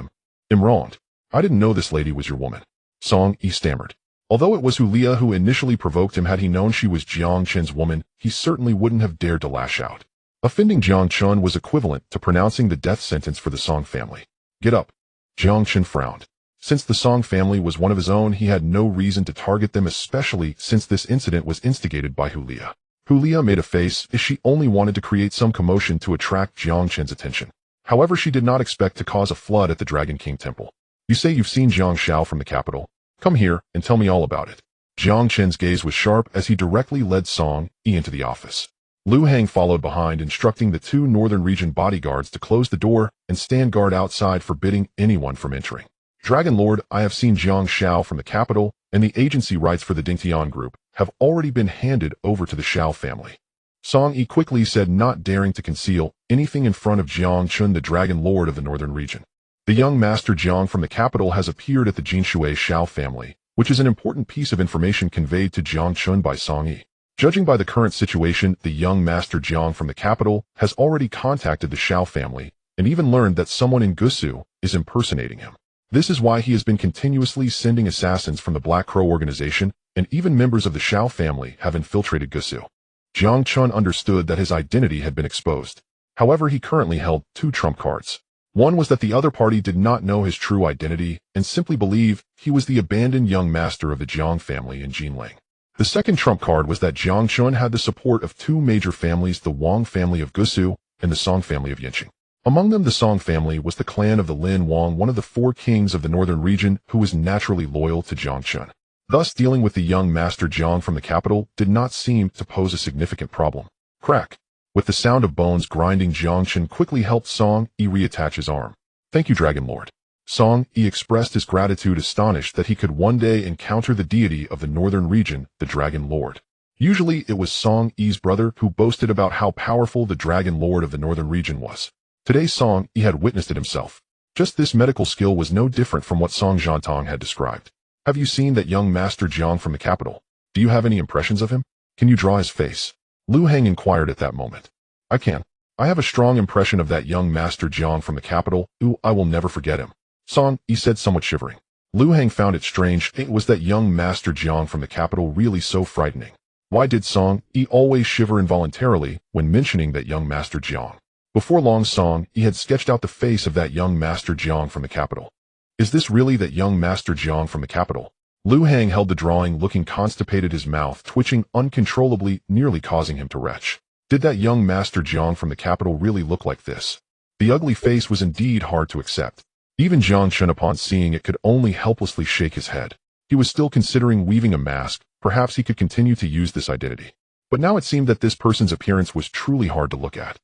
I'm wronged. I didn't know this lady was your woman, Song Yi stammered. Although it was Hulia who initially provoked him, had he known she was Jiang Chen's woman, he certainly wouldn't have dared to lash out. Offending Jiang Chen was equivalent to pronouncing the death sentence for the Song family. Get up. Jiang Chen frowned. Since the Song family was one of his own, he had no reason to target them, especially since this incident was instigated by Hulia. Hulia made a face as she only wanted to create some commotion to attract Jiang Chen's attention. However, she did not expect to cause a flood at the Dragon King Temple. You say you've seen Jiang Xiao from the capital? Come here and tell me all about it. Jiang Chen's gaze was sharp as he directly led Song Yi into the office. Lu Hang followed behind, instructing the two northern region bodyguards to close the door and stand guard outside, forbidding anyone from entering. Dragon Lord, I have seen Jiang Xiao from the capital, and the agency rights for the Dingtian group have already been handed over to the Xiao family, Song Yi quickly said, not daring to conceal anything in front of Jiang Chen, the Dragon Lord of the northern region. The young Master Jiang from the capital has appeared at the Jinshui Xiao family, which is an important piece of information conveyed to Jiang Chen by Song Yi. Judging by the current situation, the young Master Jiang from the capital has already contacted the Xiao family and even learned that someone in Gusu is impersonating him. This is why he has been continuously sending assassins from the Black Crow organization, and even members of the Xiao family have infiltrated Gusu. Jiang Chen understood that his identity had been exposed. However, he currently held two trump cards. One was that the other party did not know his true identity and simply believed he was the abandoned young master of the Jiang family in Jinling. The second trump card was that Jiang Chen had the support of two major families, the Wang family of Gusu and the Song family of Yanqing. Among them, the Song family was the clan of the Lin Wang, one of the four kings of the northern region, who was naturally loyal to Jiang Chen. Thus, dealing with the young Master Jiang from the capital did not seem to pose a significant problem. Crack. With the sound of bones grinding, Jiang Chen quickly helped Song Yi reattach his arm. Thank you, Dragon Lord. Song Yi expressed his gratitude, astonished that he could one day encounter the deity of the northern region, the Dragon Lord. Usually, it was Song Yi's brother who boasted about how powerful the Dragon Lord of the northern region was. Today, Song Yi had witnessed it himself. Just this medical skill was no different from what Song Zhantang had described. Have you seen that young Master Jiang from the capital? Do you have any impressions of him? Can you draw his face? Lu Hang inquired at that moment. I can. I have a strong impression of that young Master Jiang from the capital. Ooh, I will never forget him, Song Yi said, somewhat shivering. Lu Hang found it strange. Was that young Master Jiang from the capital really so frightening? Why did Song Yi always shiver involuntarily when mentioning that young Master Jiang? Before long, Song Yi had sketched out the face of that young Master Jiang from the capital. Is this really that young Master Jiang from the capital? Lu Hang held the drawing, looking constipated, his mouth twitching uncontrollably, nearly causing him to retch. Did that young Master Jiang from the capital really look like this? The ugly face was indeed hard to accept. Even Jiang Chen, upon seeing it, could only helplessly shake his head. He was still considering weaving a mask. Perhaps he could continue to use this identity. But now it seemed that this person's appearance was truly hard to look at.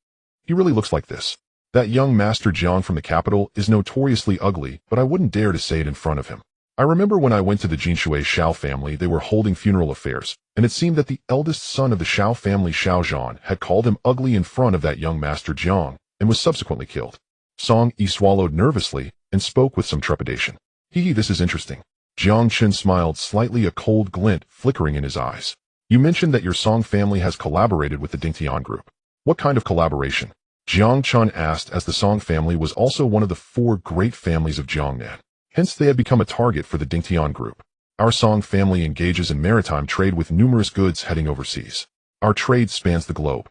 He really looks like this. That young Master Jiang from the capital is notoriously ugly, but I wouldn't dare to say it in front of him. I remember when I went to the Jinshui Xiao family, they were holding funeral affairs, and it seemed that the eldest son of the Xiao family, Xiao Zhan, had called him ugly in front of that young Master Jiang, and was subsequently killed. Song Yi swallowed nervously and spoke with some trepidation. This is interesting. Jiang Chen smiled slightly, a cold glint flickering in his eyes. You mentioned that your Song family has collaborated with the Dingtian group. What kind of collaboration? Jiang Chen asked, as the Song family was also one of the four great families of Jiangnan. Hence, they had become a target for the Dingtian group. Our Song family engages in maritime trade with numerous goods heading overseas. Our trade spans the globe.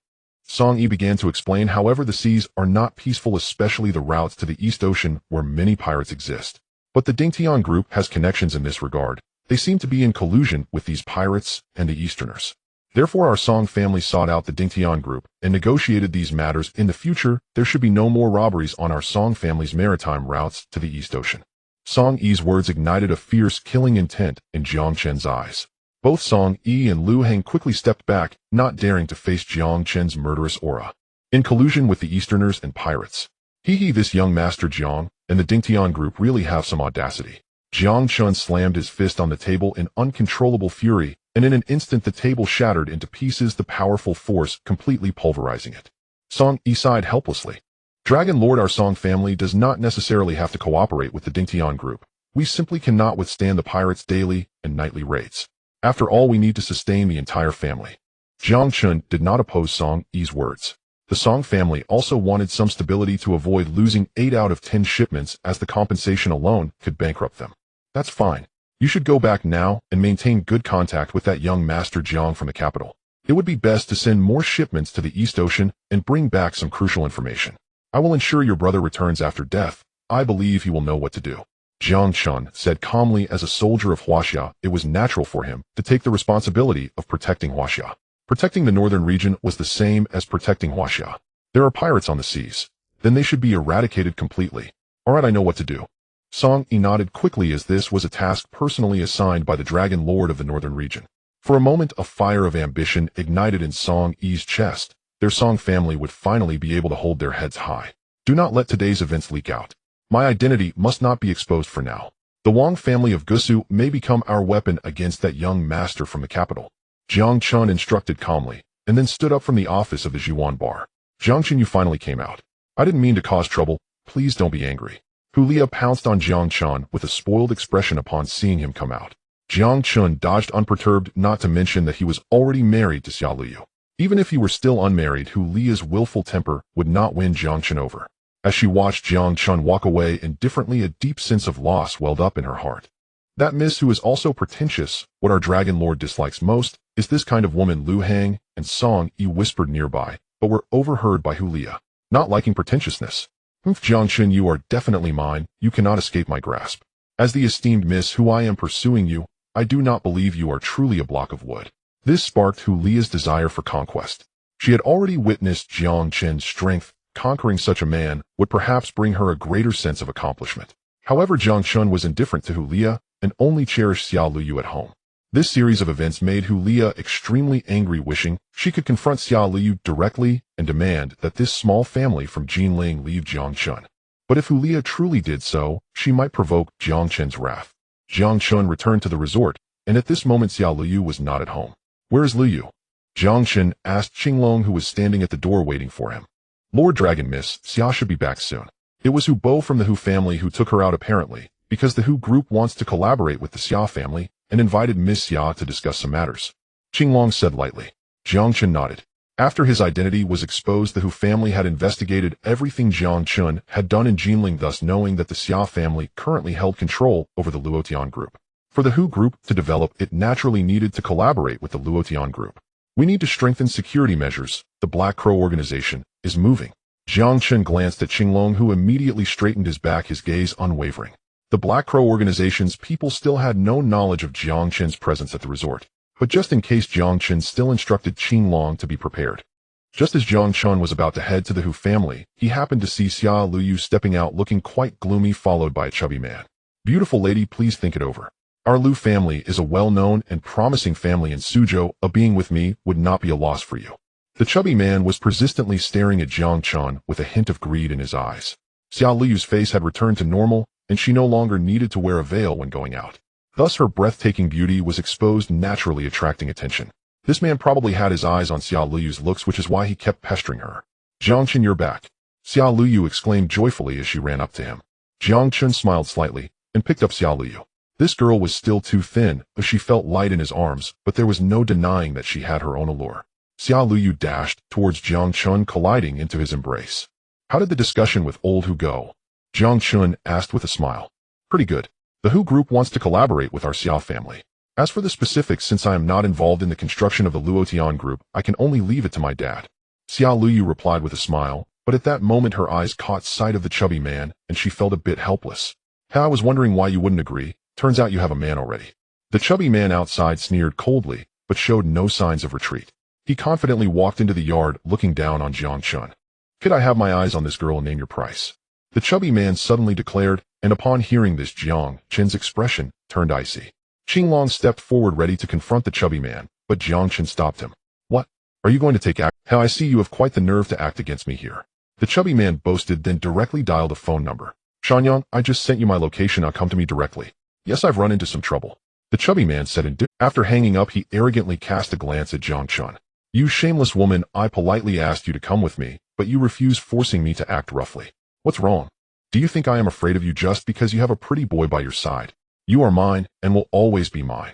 Song Yi began to explain. However, the seas are not peaceful, especially the routes to the East Ocean where many pirates exist. But the Dingtian group has connections in this regard. They seem to be in collusion with these pirates and the Easterners. Therefore, our Song family sought out the Dingtian group and negotiated these matters. In the future, there should be no more robberies on our Song family's maritime routes to the East Ocean. Song Yi's words ignited a fierce, killing intent in Jiang Chen's eyes. Both Song Yi and Lu Heng quickly stepped back, not daring to face Jiang Chen's murderous aura. In collusion with the Easterners and pirates. This young Master Jiang and the Dingtian group really have some audacity. Jiang Chen slammed his fist on the table in uncontrollable fury, and in an instant the table shattered into pieces, the powerful force completely pulverizing it. Song Yi sighed helplessly. Dragon Lord, our Song family does not necessarily have to cooperate with the Dingtian group. We simply cannot withstand the pirates' daily and nightly raids. After all, we need to sustain the entire family. Jiang Chen did not oppose Song Yi's words. The Song family also wanted some stability to avoid losing 8 out of 10 shipments, as the compensation alone could bankrupt them. That's fine. You should go back now and maintain good contact with that young Master Jiang from the capital. It would be best to send more shipments to the East Ocean and bring back some crucial information. I will ensure your brother returns after death. I believe he will know what to do. Jiang Chen said calmly. As a soldier of Huaxia, it was natural for him to take the responsibility of protecting Huaxia. Protecting the northern region was the same as protecting Huaxia. There are pirates on the seas. Then they should be eradicated completely. Alright, I know what to do. Song Yi nodded quickly, as this was a task personally assigned by the Dragon Lord of the northern region. For a moment, a fire of ambition ignited in Song Yi's chest. Their Song family would finally be able to hold their heads high. Do not let today's events leak out. My identity must not be exposed for now. The Wang family of Gusu may become our weapon against that young master from the capital. Jiang Chen instructed calmly, and then stood up from the office of the Zhuan bar. Jiang Chen, you finally came out. I didn't mean to cause trouble. Please don't be angry. Hulia pounced on Jiang Chen with a spoiled expression upon seeing him come out. Jiang Chen dodged unperturbed, not to mention that he was already married to Xia Luyu. Even if he were still unmarried, Hulia's willful temper would not win Jiang Chen over. As she watched Jiang Chen walk away indifferently, a deep sense of loss welled up in her heart. That miss, who is also pretentious, what our Dragon Lord dislikes most, is this kind of woman. Lu Heng and Song Yi whispered nearby, but were overheard by Hulia. Not liking pretentiousness. Jiang Chen, you are definitely mine. You cannot escape my grasp. As the esteemed miss who I am pursuing you, I do not believe you are truly a block of wood. This sparked Hulia's desire for conquest. She had already witnessed Jiang Chen's strength. Conquering such a man would perhaps bring her a greater sense of accomplishment. However, Jiang Chen was indifferent to Hulia and only cherished Xia Luyu at home. This series of events made Hulia extremely angry, wishing she could confront Xia Luyu directly and demand that this small family from Jinling leave Jiang Chen. But if Hulia truly did so, she might provoke Jiang Chen's wrath. Jiang Chen returned to the resort, and at this moment Xia Luyu was not at home. Where is Luyu? Jiang Chen asked Qinglong, who was standing at the door waiting for him. Lord Dragon, Miss Xia should be back soon. It was Hu Bo from the Hu family who took her out, apparently, because the Hu group wants to collaborate with the Xia family and invited Miss Xia to discuss some matters. Qinglong said lightly. Jiang Chen nodded. After his identity was exposed, the Hu family had investigated everything Jiang Chen had done in Jinling, thus knowing that the Xia family currently held control over the Luotian group. For the Hu group to develop, it naturally needed to collaborate with the Luotian group. We need to strengthen security measures. The Black Crow organization is moving. Jiang Chen glanced at Qinglong, who immediately straightened his back, his gaze unwavering. The Black Crow organization's people still had no knowledge of Jiang Chen's presence at the resort, but just in case, Jiang Chen still instructed Qinglong to be prepared. Just as Jiang Chen was about to head to the Hu family, he happened to see Xia Luyu stepping out looking quite gloomy, followed by a chubby man. Beautiful lady, please think it over. Our Lu family is a well-known and promising family in Suzhou. A being with me would not be a loss for you. The chubby man was persistently staring at Jiang Chen with a hint of greed in his eyes. Xia Luyu's face had returned to normal, and she no longer needed to wear a veil when going out. Thus her breathtaking beauty was exposed, naturally attracting attention. This man probably had his eyes on Xia Luyu's looks, which is why he kept pestering her. Jiang Chen, you're back. Xia Luyu exclaimed joyfully as she ran up to him. Jiang Chen smiled slightly and picked up Xia Luyu. This girl was still too thin, but she felt light in his arms, but there was no denying that she had her own allure. Xia Luyu dashed towards Jiang Chen, colliding into his embrace. How did the discussion with old Hu go? Jiang Chen asked with a smile. Pretty good. The Hu group wants to collaborate with our Xia family. As for the specifics, since I am not involved in the construction of the Luotian group, I can only leave it to my dad. Xia Luyu replied with a smile, but at that moment her eyes caught sight of the chubby man, and she felt a bit helpless. I was wondering why you wouldn't agree. Turns out you have a man already. The chubby man outside sneered coldly, but showed no signs of retreat. He confidently walked into the yard, looking down on Jiang Chen. Could I have my eyes on this girl and name your price? The chubby man suddenly declared, and upon hearing this, Jiang Chen's expression turned icy. Qinglong stepped forward ready to confront the chubby man, but Jiang Chen stopped him. What? Are you going to take action? I see you have quite the nerve to act against me here. The chubby man boasted, then directly dialed a phone number. Shanyang, I just sent you my location. Now come to me directly. Yes, I've run into some trouble. The chubby man said, after hanging up, he arrogantly cast a glance at Jiang Chen. You shameless woman, I politely asked you to come with me, but you refuse, forcing me to act roughly. What's wrong? Do you think I am afraid of you just because you have a pretty boy by your side? You are mine, and will always be mine.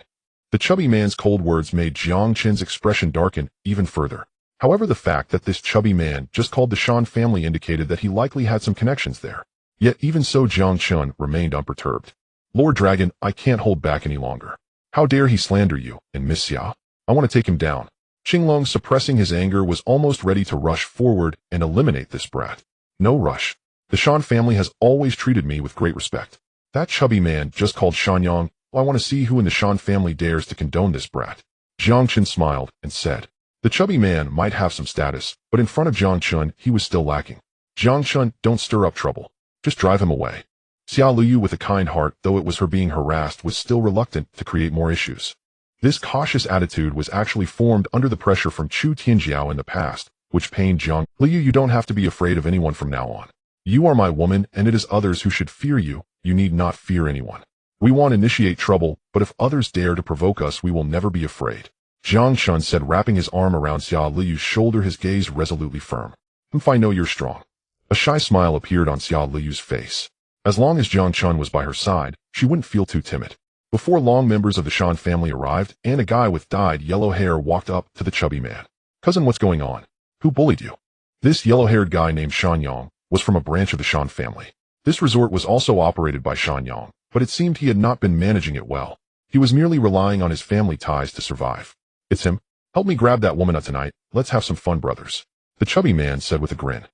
The chubby man's cold words made Jiang Chen's expression darken even further. However, the fact that this chubby man just called the Shan family indicated that he likely had some connections there. Yet even so, Jiang Chen remained unperturbed. Lord Dragon, I can't hold back any longer. How dare he slander you, and Miss Xia? I want to take him down. Qinglong, suppressing his anger, was almost ready to rush forward and eliminate this brat. No rush. The Shan family has always treated me with great respect. That chubby man just called Shanyang. I want to see who in the Shan family dares to condone this brat. Jiang Chen smiled and said, the chubby man might have some status, but in front of Jiang Chen, he was still lacking. Jiang Chen, don't stir up trouble. Just drive him away. Xia Luyu, with a kind heart, though it was her being harassed, was still reluctant to create more issues. This cautious attitude was actually formed under the pressure from Chu Tianjiao in the past, which pained Jiang Luyu. You don't have to be afraid of anyone from now on. You are my woman, and it is others who should fear you. You need not fear anyone. We won't initiate trouble, but if others dare to provoke us, we will never be afraid. Jiang Chen said, wrapping his arm around Xia Liyu's shoulder, his gaze resolutely firm. I know you're strong. A shy smile appeared on Xia Liyu's face. As long as Jiang Chen was by her side, she wouldn't feel too timid. Before long, members of the Shan family arrived, and a guy with dyed yellow hair walked up to the chubby man. Cousin, what's going on? Who bullied you? This yellow-haired guy named Shanyang was from a branch of the Shan family. This resort was also operated by Shanyang, but it seemed he had not been managing it well. He was merely relying on his family ties to survive. It's him. Help me grab that woman tonight. Let's have some fun, brothers. The chubby man said with a grin.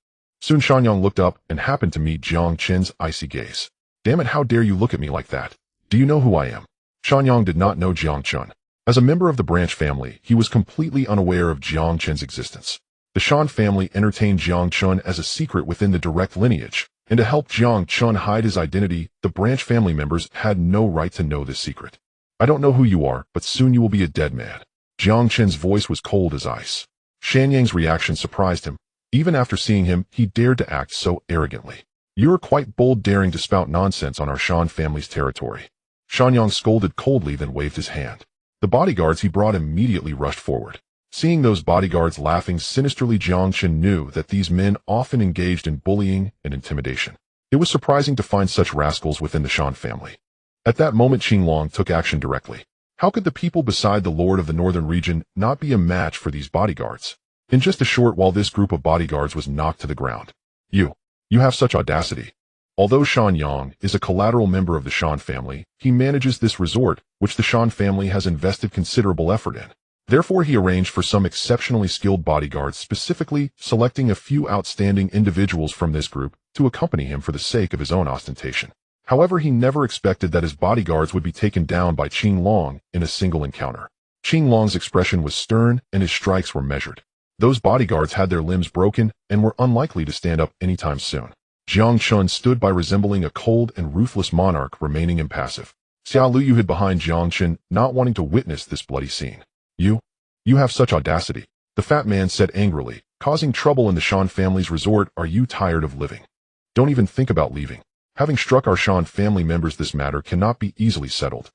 Soon Shanyang looked up and happened to meet Jiang Chen's icy gaze. Damn it, how dare you look at me like that? Do you know who I am? Shanyang did not know Jiang Chen. As a member of the branch family, he was completely unaware of Jiang Chen's existence. The Shan family entertained Jiang Chen as a secret within the direct lineage, and to help Jiang Chen hide his identity, the branch family members had no right to know this secret. I don't know who you are, but soon you will be a dead man. Jiang Chen's voice was cold as ice. Shanyang's reaction surprised him. Even after seeing him, he dared to act so arrogantly. You're quite bold, daring to spout nonsense on our Shan family's territory. Shanyang scolded coldly, then waved his hand. The bodyguards he brought immediately rushed forward. Seeing those bodyguards laughing sinisterly, Jiang Chen knew that these men often engaged in bullying and intimidation. It was surprising to find such rascals within the Shan family. At that moment, Qinglong took action directly. How could the people beside the Lord of the Northern Region not be a match for these bodyguards? In just a short while, this group of bodyguards was knocked to the ground. You have such audacity. Although Shanyang is a collateral member of the Shan family, he manages this resort, which the Shan family has invested considerable effort in. Therefore, he arranged for some exceptionally skilled bodyguards, specifically selecting a few outstanding individuals from this group to accompany him for the sake of his own ostentation. However, he never expected that his bodyguards would be taken down by Qinglong in a single encounter. Qinglong's expression was stern, and his strikes were measured. Those bodyguards had their limbs broken and were unlikely to stand up anytime soon. Jiang Chen stood by, resembling a cold and ruthless monarch, remaining impassive. Xia Luyu hid behind Jiang Chen, not wanting to witness this bloody scene. You have such audacity, the fat man said angrily, causing trouble in the Shan family's resort. Are you tired of living? Don't even think about leaving. Having struck our Shan family members, this matter cannot be easily settled.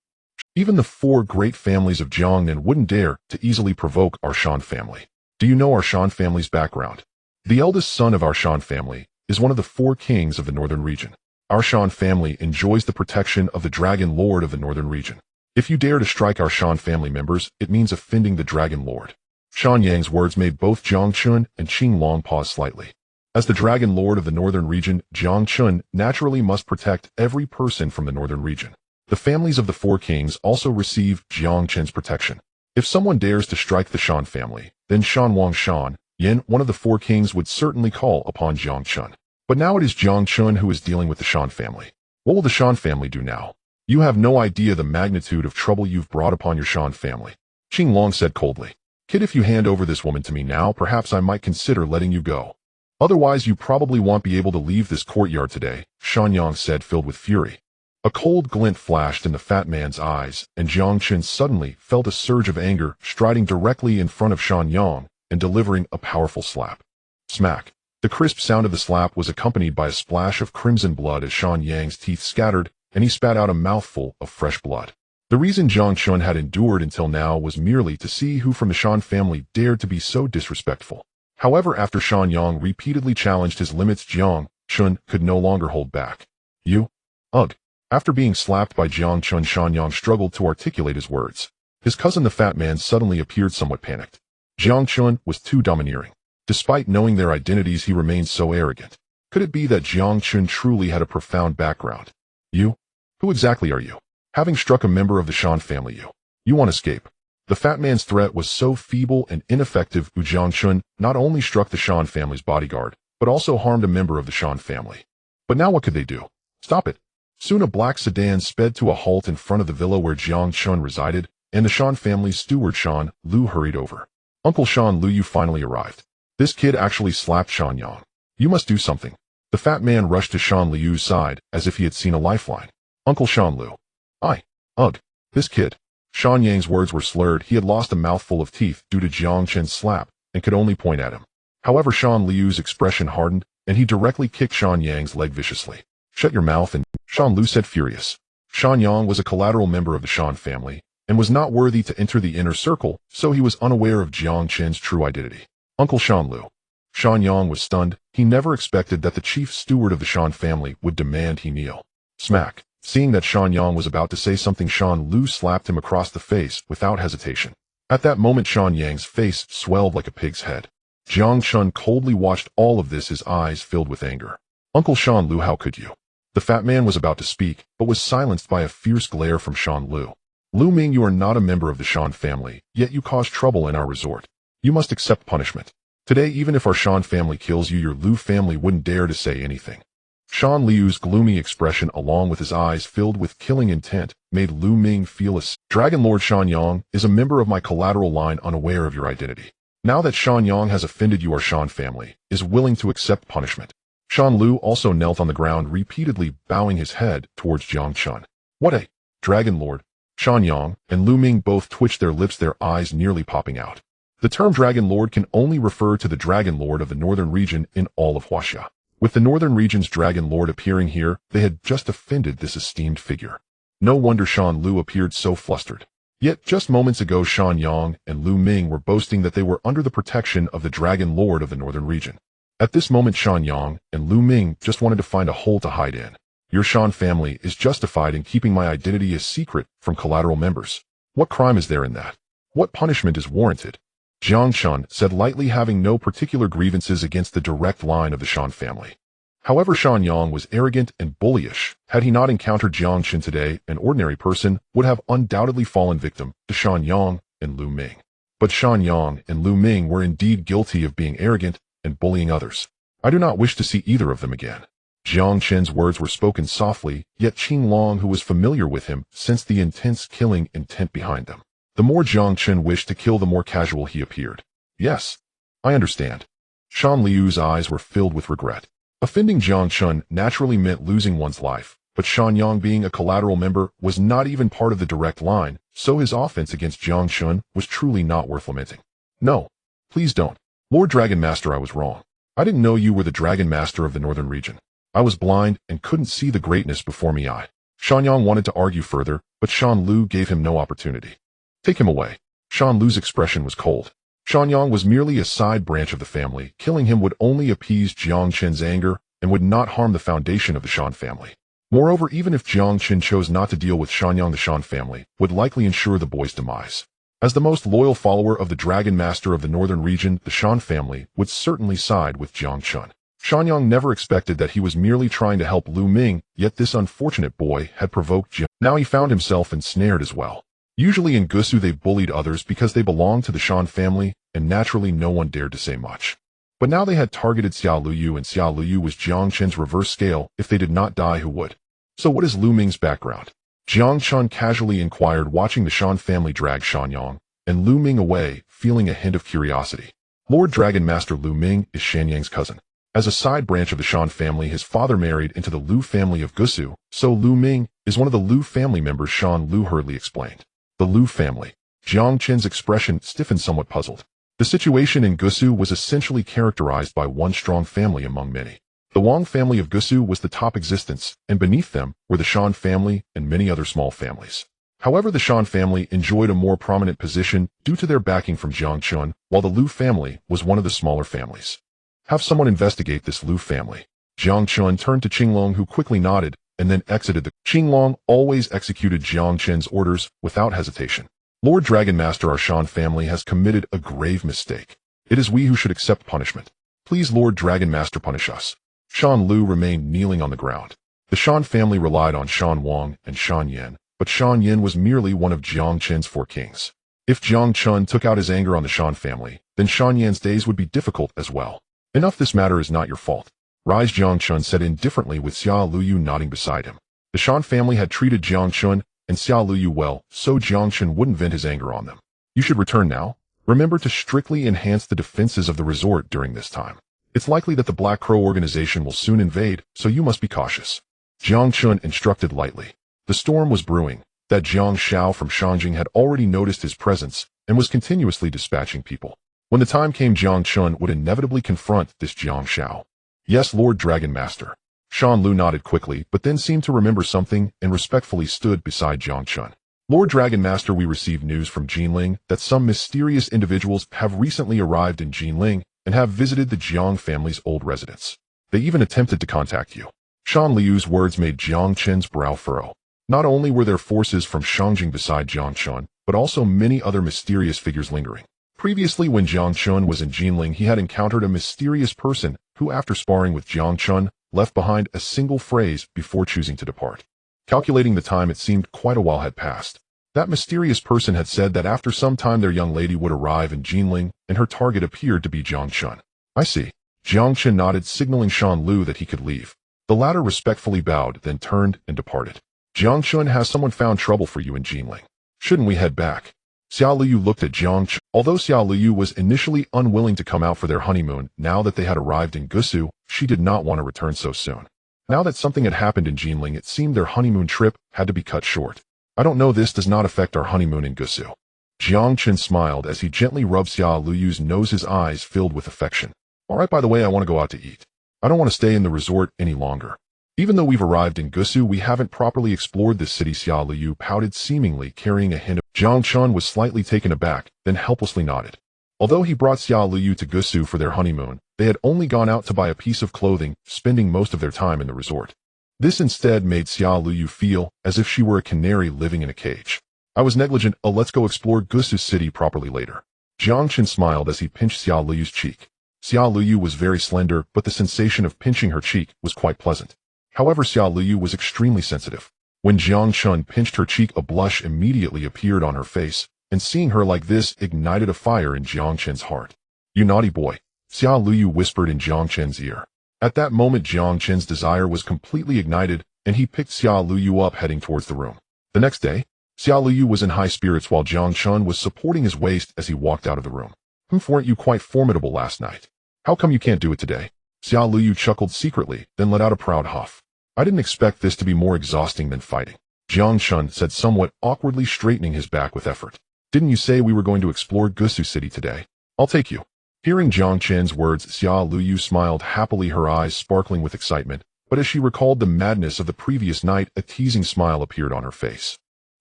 Even the 4 great families of Jiangnan wouldn't dare to easily provoke our Shan family. Do you know our Shan family's background? The eldest son of our Shan family is one of the 4 kings of the northern region. Our Shan family enjoys the protection of the Dragon Lord of the northern region. If you dare to strike our Shan family members, it means offending the Dragon Lord. Shanyang's words made both Jiang Chen and Qinglong pause slightly. As the Dragon Lord of the northern region, Jiang Chen naturally must protect every person from the northern region. The families of the 4 kings also receive Jiang Chen's protection. If someone dares to strike the Shan family, then Shan Wang Shan Yin, one of the four kings, would certainly call upon Jiang Chen. But now it is Jiang Chen who is dealing with the Shan family. What will the Shan family do now? You have no idea the magnitude of trouble you've brought upon your Shan family. Qing Long said coldly. Kid, if you hand over this woman to me now, perhaps I might consider letting you go. Otherwise, you probably won't be able to leave this courtyard today, Shan Yang said, filled with fury. A cold glint flashed in the fat man's eyes, and Jiang Chen suddenly felt a surge of anger, striding directly in front of Shan Yang and delivering a powerful slap. Smack. The crisp sound of the slap was accompanied by a splash of crimson blood as Shan Yang's teeth scattered, and he spat out a mouthful of fresh blood. The reason Jiang Chen had endured until now was merely to see who from the Shan family dared to be so disrespectful. However, after Shan Yang repeatedly challenged his limits, Jiang Chen could no longer hold back. You? Ugh. After being slapped by Jiang Chen, Shan Yang struggled to articulate his words. His cousin, the fat man, suddenly appeared somewhat panicked. Jiang Chen was too domineering. Despite knowing their identities, he remained so arrogant. Could it be that Jiang Chen truly had a profound background? You? Who exactly are you? Having struck a member of the Shan family, you want to escape. The fat man's threat was so feeble and ineffective. Jiang Chen not only struck the Shan family's bodyguard, but also harmed a member of the Shan family. But now what could they do? Stop it. Soon a black sedan sped to a halt in front of the villa where Jiang Chen resided, and the Shan family's steward Shan Lu hurried over. Uncle Shan Lu, you finally arrived. This kid actually slapped Shan Yang. You must do something. The fat man rushed to Shan Liu's side as if he had seen a lifeline. Uncle Shan Lu. Ugh. This kid. Shan Yang's words were slurred. He had lost a mouthful of teeth due to Jiang Chen's slap and could only point at him. However, Shan Liu's expression hardened, and he directly kicked Shan Yang's leg viciously. Shut your mouth, and Shan Lu said, furious. Shan Yang was a collateral member of the Shan family and was not worthy to enter the inner circle, so he was unaware of Jiang Chen's true identity. Uncle Shan Lu. Shan Yang was stunned. He never expected that the chief steward of the Shan family would demand he kneel. Smack. Seeing that Shan Yang was about to say something, Shan Lu slapped him across the face without hesitation. At that moment, Shan Yang's face swelled like a pig's head. Jiang Chen coldly watched all of this, his eyes filled with anger. Uncle Shan Lu, how could you? The fat man was about to speak, but was silenced by a fierce glare from Shan Lu. Lu Ming, you are not a member of the Shan family, yet you caused trouble in our resort. You must accept punishment. Today, even if our Shan family kills you, your Lu family wouldn't dare to say anything. Shan Liu's gloomy expression, along with his eyes filled with killing intent, made Lu Ming feel Dragon Lord Shan Yang is a member of my collateral line, unaware of your identity. Now that Shan Yang has offended you, our Shan family is willing to accept punishment. Shan Lu also knelt on the ground, repeatedly bowing his head towards Jiang Chen. What a Dragon Lord! Shan Yang and Lu Ming both twitched their lips, their eyes nearly popping out. The term Dragon Lord can only refer to the Dragon Lord of the northern region in all of Huaxia. With the northern region's Dragon Lord appearing here, they had just offended this esteemed figure. No wonder Shan Lu appeared so flustered. Yet just moments ago, Shan Yang and Lu Ming were boasting that they were under the protection of the Dragon Lord of the northern region. At this moment, Shan Yang and Lu Ming just wanted to find a hole to hide in. Your Shan family is justified in keeping my identity a secret from collateral members. What crime is there in that? What punishment is warranted? Jiang Chen said lightly, having no particular grievances against the direct line of the Shan family. However, Shan Yang was arrogant and bullyish. Had he not encountered Jiang Chen today, an ordinary person would have undoubtedly fallen victim to Shan Yang and Lu Ming. But Shan Yang and Lu Ming were indeed guilty of being arrogant and bullying others. I do not wish to see either of them again. Jiang Chen's words were spoken softly, yet Qing Long, who was familiar with him, sensed the intense killing intent behind them. The more Jiang Chen wished to kill, the more casual he appeared. Yes, I understand. Shan Liu's eyes were filled with regret. Offending Jiang Chen naturally meant losing one's life, but Shan Yang, being a collateral member, was not even part of the direct line, so his offense against Jiang Chen was truly not worth lamenting. No, please don't. Lord Dragon Master, I was wrong. I didn't know you were the Dragon Master of the northern region. I was blind and couldn't see the greatness before me. Shan Yang wanted to argue further, but Shan Lu gave him no opportunity. Take him away. Shan Lu's expression was cold. Shan Yang was merely a side branch of the family. Killing him would only appease Jiang Chen's anger and would not harm the foundation of the Shan family. Moreover, even if Jiang Chen chose not to deal with Shan Yang, the Shan family would likely ensure the boy's demise. As the most loyal follower of the Dragon Master of the northern region, the Shan family would certainly side with Jiang Chen. Shan Yang never expected that he was merely trying to help Lu Ming, yet this unfortunate boy had provoked Jiang. Now he found himself ensnared as well. Usually in Gusu they bullied others because they belonged to the Shan family, and naturally no one dared to say much. But now they had targeted Xiao Luyu, and Xiao Luyu was Jiang Chen's reverse scale. If they did not die, who would? So what is Lu Ming's background? Jiang Chen casually inquired, watching the Shan family drag Shan Yang and Lu Ming away, feeling a hint of curiosity. Lord Dragon Master Lu Ming is Shan Yang's cousin. As a side branch of the Shan family, his father married into the Lu family of Gusu, so Lu Ming is one of the Lu family members, Shan Lu hurriedly explained. The Lu family. Jiang Chen's expression stiffened, somewhat puzzled. The situation in Gusu was essentially characterized by one strong family among many. The Wang family of Gusu was the top existence, and beneath them were the Shan family and many other small families. However, the Shan family enjoyed a more prominent position due to their backing from Jiang Chen, while the Lu family was one of the smaller families. Have someone investigate this Lu family. Jiang Chen turned to Qinglong, who quickly nodded and then exited the Qinglong always executed Jiang Chen's orders without hesitation. Lord Dragon Master, our Shan family has committed a grave mistake. It is we who should accept punishment. Please, Lord Dragon Master, punish us. Shan Lu remained kneeling on the ground. The Shan family relied on Shan Wang and Shan Yin, but Shan Yin was merely one of Jiang Chen's 4 kings. If Jiang Chen took out his anger on the Shan family, then Shan Yin's days would be difficult as well. Enough, this matter is not your fault. Rise, Jiang Chen said indifferently, with Xiao Luyu nodding beside him. The Shan family had treated Jiang Chen and Xiao Luyu well, so Jiang Chen wouldn't vent his anger on them. You should return now. Remember to strictly enhance the defenses of the resort during this time. It's likely that the Black Crow organization will soon invade, so you must be cautious. Jiang Chen instructed lightly. The storm was brewing. That Jiang Xiao from Shangjing had already noticed his presence and was continuously dispatching people. When the time came, Jiang Chen would inevitably confront this Jiang Xiao. Yes, Lord Dragon Master. Shan Lu nodded quickly, but then seemed to remember something and respectfully stood beside Jiang Chen. Lord Dragon Master, we received news from Jinling that some mysterious individuals have recently arrived in Jinling and have visited the Jiang family's old residence. They even attempted to contact you. Shan Liu's words made Jiang Chen's brow furrow. Not only were there forces from Shangjing beside Jiang Chen, but also many other mysterious figures lingering. Previously, when Jiang Chen was in Jinling, he had encountered a mysterious person who, after sparring with Jiang Chen, left behind a single phrase before choosing to depart. Calculating the time, it seemed quite a while had passed. That mysterious person had said that after some time their young lady would arrive in Jinling, and her target appeared to be Jiang Chen. I see. Jiang Chen nodded, signaling Shan Lu that he could leave. The latter respectfully bowed, then turned and departed. Jiang Chen, has someone found trouble for you in Jinling? Shouldn't we head back? Xiao Luyu looked at Jiang Chen. Although Xiao Luyu was initially unwilling to come out for their honeymoon, now that they had arrived in Gusu, she did not want to return so soon. Now that something had happened in Jinling, it seemed their honeymoon trip had to be cut short. I don't know, this does not affect our honeymoon in Gusu. Jiang Chen smiled as he gently rubbed Xiao Luyu's nose, his eyes filled with affection. Alright, by the way, I want to go out to eat. I don't want to stay in the resort any longer. Even though we've arrived in Gusu, we haven't properly explored this city. Xiao Luyu pouted, seemingly carrying a hint of. Jiang Chen was slightly taken aback, then helplessly nodded. Although he brought Xiao Luyu to Gusu for their honeymoon, they had only gone out to buy a piece of clothing, spending most of their time in the resort. This instead made Xiao Luyu feel as if she were a canary living in a cage. I was negligent. Let's go explore Gusu city properly later. Jiang Chen smiled as he pinched Xiao Luyu's cheek. Xiao Luyu was very slender, but the sensation of pinching her cheek was quite pleasant. However, Xiao Luyu was extremely sensitive. When Jiang Chen pinched her cheek, a blush immediately appeared on her face, and seeing her like this ignited a fire in Jiang Chen's heart. You naughty boy, Xiao Luyu whispered in Jiang Chen's ear. At that moment, Jiang Chen's desire was completely ignited, and he picked Xiao Luyu up, heading towards the room. The next day, Xiao Luyu was in high spirits while Jiang Chen was supporting his waist as he walked out of the room. Weren't you quite formidable last night? How come you can't do it today? Xiao Luyu chuckled secretly, then let out a proud huff. I didn't expect this to be more exhausting than fighting. Jiang Chen said, somewhat awkwardly straightening his back with effort. Didn't you say we were going to explore Gusu city today? I'll take you. Hearing Jiang Chen's words, Xiao Luyu smiled happily, her eyes sparkling with excitement, but as she recalled the madness of the previous night, a teasing smile appeared on her face.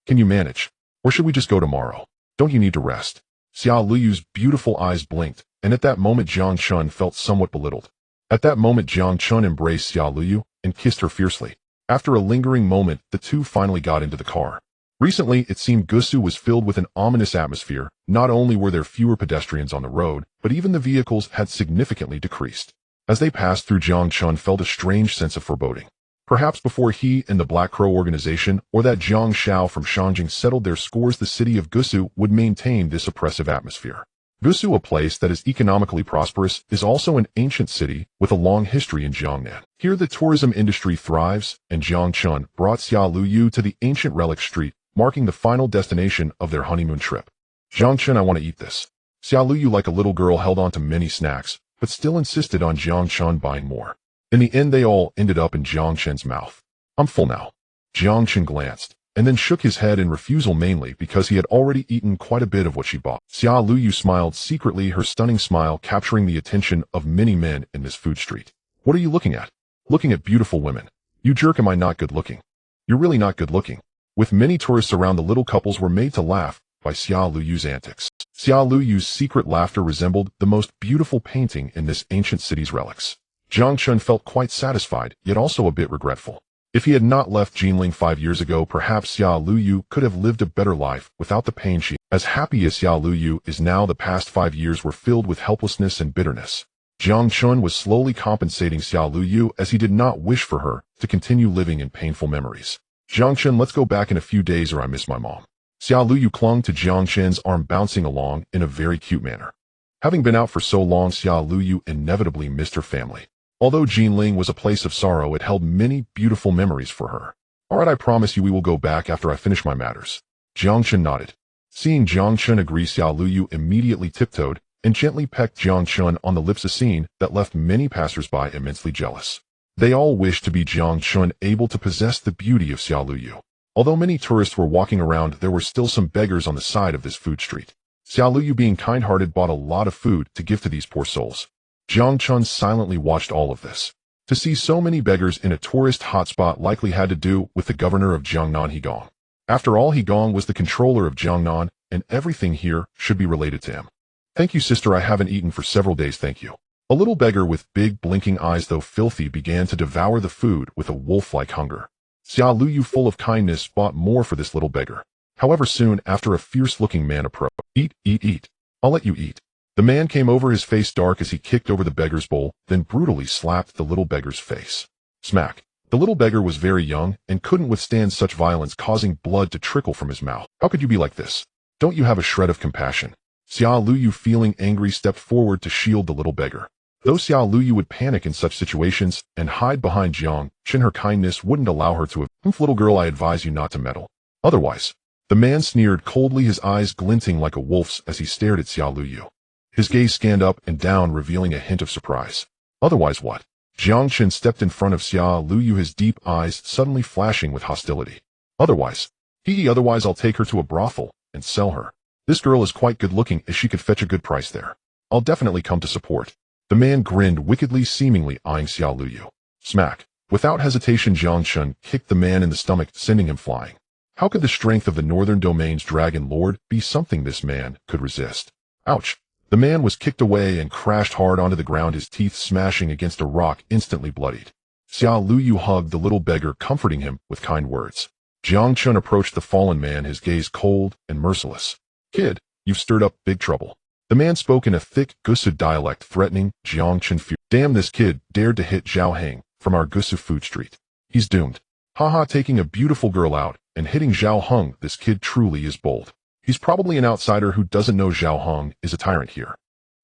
Can you manage? Or should we just go tomorrow? Don't you need to rest? Xiao Luyu's beautiful eyes blinked, and at that moment Jiang Chen felt somewhat belittled. At that moment, Jiang Chen embraced Xiao Luyu and kissed her fiercely. After a lingering moment, the two finally got into the car. Recently, it seemed Gusu was filled with an ominous atmosphere. Not only were there fewer pedestrians on the road, but even the vehicles had significantly decreased. As they passed through, Jiang Chen felt a strange sense of foreboding. Perhaps before he and the Black Crow organization or that Jiang Xiao from Shangjing settled their scores, the city of Gusu would maintain this oppressive atmosphere. Gusu, a place that is economically prosperous, is also an ancient city with a long history in Jiangnan. Here the tourism industry thrives, and Jiang Chen brought Xia Luyu to the ancient relic street, marking the final destination of their honeymoon trip. Jiang Chen, I want to eat this. Xia Luyu, like a little girl, held on to many snacks, but still insisted on Jiang Chen buying more. In the end, they all ended up in Jiang Chen's mouth. I'm full now. Jiang Chen glanced, and then shook his head in refusal, mainly because he had already eaten quite a bit of what she bought. Xia Luyu smiled secretly, her stunning smile capturing the attention of many men in this food street. What are you looking at? Looking at beautiful women. You jerk, am I not good looking? You're really not good looking. With many tourists around, the little couples were made to laugh by Xia Luyu's antics. Xia Luyu's secret laughter resembled the most beautiful painting in this ancient city's relics. Jiang Chen felt quite satisfied, yet also a bit regretful. If he had not left Jinling 5 years ago, perhaps Xia Luyu could have lived a better life without the pain she. As happy as Xia Luyu is now, the past 5 years were filled with helplessness and bitterness. Jiang Chen was slowly compensating Xia Luyu, as he did not wish for her to continue living in painful memories. Jiang Chen, let's go back in a few days or I miss my mom. Xia Luyu clung to Jiang Chen's arm, bouncing along in a very cute manner. Having been out for so long, Xia Luyu inevitably missed her family. Although Jinling was a place of sorrow, it held many beautiful memories for her. All right, I promise you we will go back after I finish my matters. Jiang Chen nodded. Seeing Jiang Chen agree, Xia Luyu immediately tiptoed and gently pecked Jiang Chen on the lips, a scene that left many passers-by immensely jealous. They all wished to be Jiang Chen, able to possess the beauty of Xia Luyu. Although many tourists were walking around, there were still some beggars on the side of this food street. Xia Luyu, being kind-hearted, bought a lot of food to give to these poor souls. Jiang Chen silently watched all of this. To see so many beggars in a tourist hotspot likely had to do with the governor of Jiangnan, Higong. After all, Higong was the controller of Jiangnan, and everything here should be related to him. Thank you, sister, I haven't eaten for several days, thank you. A little beggar with big blinking eyes, though filthy, began to devour the food with a wolf-like hunger. Xia Luyu, full of kindness, bought more for this little beggar. However, soon after, a fierce-looking man approached. Eat, eat, eat. I'll let you eat. The man came over, his face dark as he kicked over the beggar's bowl, then brutally slapped the little beggar's face. Smack. The little beggar was very young and couldn't withstand such violence, causing blood to trickle from his mouth. How could you be like this? Don't you have a shred of compassion? Xia Luyu, feeling angry, stepped forward to shield the little beggar. Though Xia Luyu would panic in such situations and hide behind Jiang Chen, her kindness wouldn't allow her to. Little girl, I advise you not to meddle. Otherwise. The man sneered coldly, his eyes glinting like a wolf's as he stared at Xia Luyu. His gaze scanned up and down, revealing a hint of surprise. Otherwise what? Jiang Chen stepped in front of Xia Luyu, his deep eyes suddenly flashing with hostility. Otherwise? Otherwise I'll take her to a brothel and sell her. This girl is quite good looking, as she could fetch a good price there. I'll definitely come to support. The man grinned wickedly, seemingly eyeing Xia Luyu. Smack. Without hesitation, Jiang Chen kicked the man in the stomach, sending him flying. How could the strength of the Northern Domain's Dragon Lord be something this man could resist? Ouch. The man was kicked away and crashed hard onto the ground, his teeth smashing against a rock, instantly bloodied. Xia Luyu hugged the little beggar, comforting him with kind words. Jiang Chen approached the fallen man, his gaze cold and merciless. Kid, you've stirred up big trouble. The man spoke in a thick Gusu dialect, threatening Jiang Chen. Damn, this kid dared to hit Zhao Heng from our Gusu food street. He's doomed. Haha, taking a beautiful girl out and hitting Zhao Heng, this kid truly is bold. He's probably an outsider who doesn't know Zhao Heng is a tyrant here.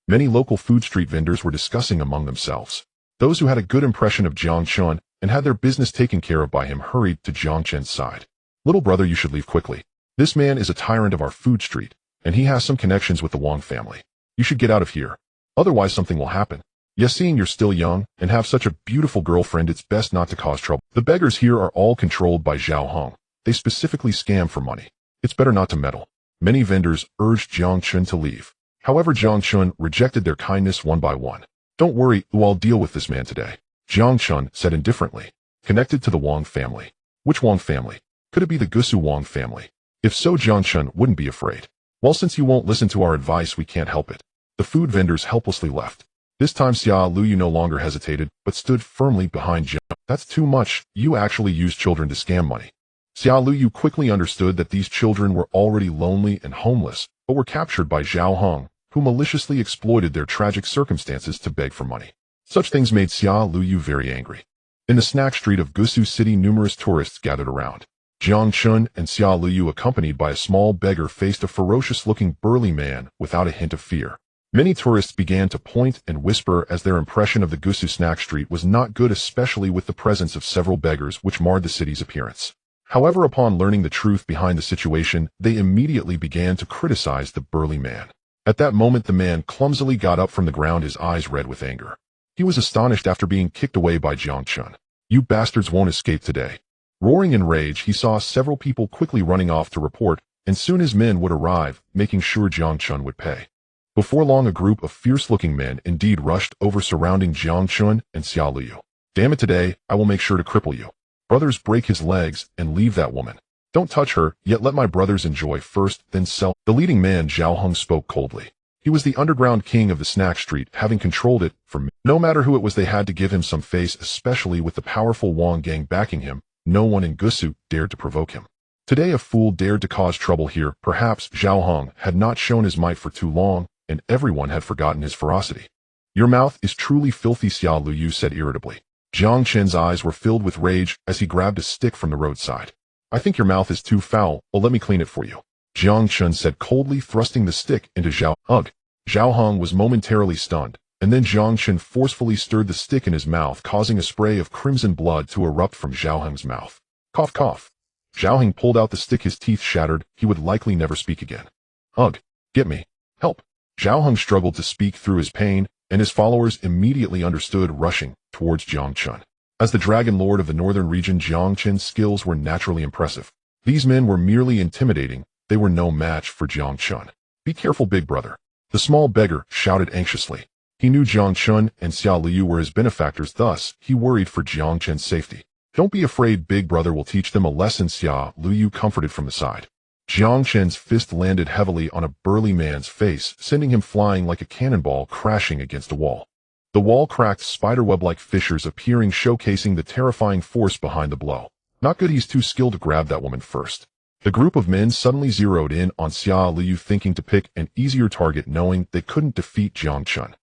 Many local food street vendors were discussing among themselves. Those who had a good impression of Jiang Chen and had their business taken care of by him hurried to Jiang Chen's side. Little brother, you should leave quickly. This man is a tyrant of our food street, and he has some connections with the Wang family. You should get out of here. Otherwise something will happen. Yes, seeing you're still young and have such a beautiful girlfriend, it's best not to cause trouble. The beggars here are all controlled by Zhao Heng. They specifically scam for money. It's better not to meddle. Many vendors urged Jiang Chen to leave. However, Jiang Chen rejected their kindness one by one. Don't worry, I'll deal with this man today. Jiang Chen said indifferently. Connected to the Wang family. Which Wang family? Could it be the Gusu Wang family? If so, Jiang Chen wouldn't be afraid. Well, since you won't listen to our advice, we can't help it. The food vendors helplessly left. This time Xia Luyu no longer hesitated, but stood firmly behind Jiang. That's too much. You actually use children to scam money. Xia Luyu quickly understood that these children were already lonely and homeless, but were captured by Zhao Heng, who maliciously exploited their tragic circumstances to beg for money. Such things made Xia Luyu very angry. In the snack street of Gusu City, numerous tourists gathered around. Jiang Chen and Xia Luyu, accompanied by a small beggar, faced a ferocious-looking burly man without a hint of fear. Many tourists began to point and whisper as their impression of the Gusu snack street was not good, especially with the presence of several beggars which marred the city's appearance. However, upon learning the truth behind the situation, they immediately began to criticize the burly man. At that moment, the man clumsily got up from the ground, his eyes red with anger. He was astonished after being kicked away by Jiang Chen. "You bastards won't escape today." Roaring in rage, he saw several people quickly running off to report, and soon his men would arrive, making sure Jiang Chen would pay. Before long, a group of fierce-looking men indeed rushed over, surrounding Jiang Chen and Xia Liu. "Damn it, today, I will make sure to cripple you. Brothers, break his legs and leave that woman. Don't touch her, yet let my brothers enjoy first, then sell." The leading man, Zhao Heng, spoke coldly. He was the underground king of the snack street, having controlled it for no matter who it was. They had to give him some face, especially with the powerful Wang gang backing him. No one in Gusu dared to provoke him. Today a fool dared to cause trouble here. Perhaps Zhao Heng had not shown his might for too long, and everyone had forgotten his ferocity. "Your mouth is truly filthy," Xia Liu said irritably. Jiang Chen's eyes were filled with rage as he grabbed a stick from the roadside. "I think your mouth is too foul, well let me clean it for you," Jiang Chen said coldly, thrusting the stick into Zhao Heng. Zhao Heng was momentarily stunned, and then Jiang Chen forcefully stirred the stick in his mouth, causing a spray of crimson blood to erupt from Zhao Heng's mouth. Cough, cough. Zhao Heng pulled out the stick, his teeth shattered. He would likely never speak again. "Ugh, get me. Help." Zhao Heng struggled to speak through his pain, and his followers immediately understood, rushing towards Jiang Chen. As the Dragon Lord of the northern region, Jiang Chen's skills were naturally impressive. These men were merely intimidating. They were no match for Jiang Chen. "Be careful, big brother," the small beggar shouted anxiously. He knew Jiang Chen and Xia Liu were his benefactors, thus he worried for Jiang Chen's safety. "Don't be afraid, big brother will teach them a lesson," Xia Liu comforted from the side. Jiang Chen's fist landed heavily on a burly man's face, sending him flying like a cannonball, crashing against a wall. The wall cracked, spiderweb-like fissures appearing, showcasing the terrifying force behind the blow. "Not good, he's too skilled to grab that woman first." The group of men suddenly zeroed in on Xia Liu, thinking to pick an easier target, knowing they couldn't defeat Jiang Chen.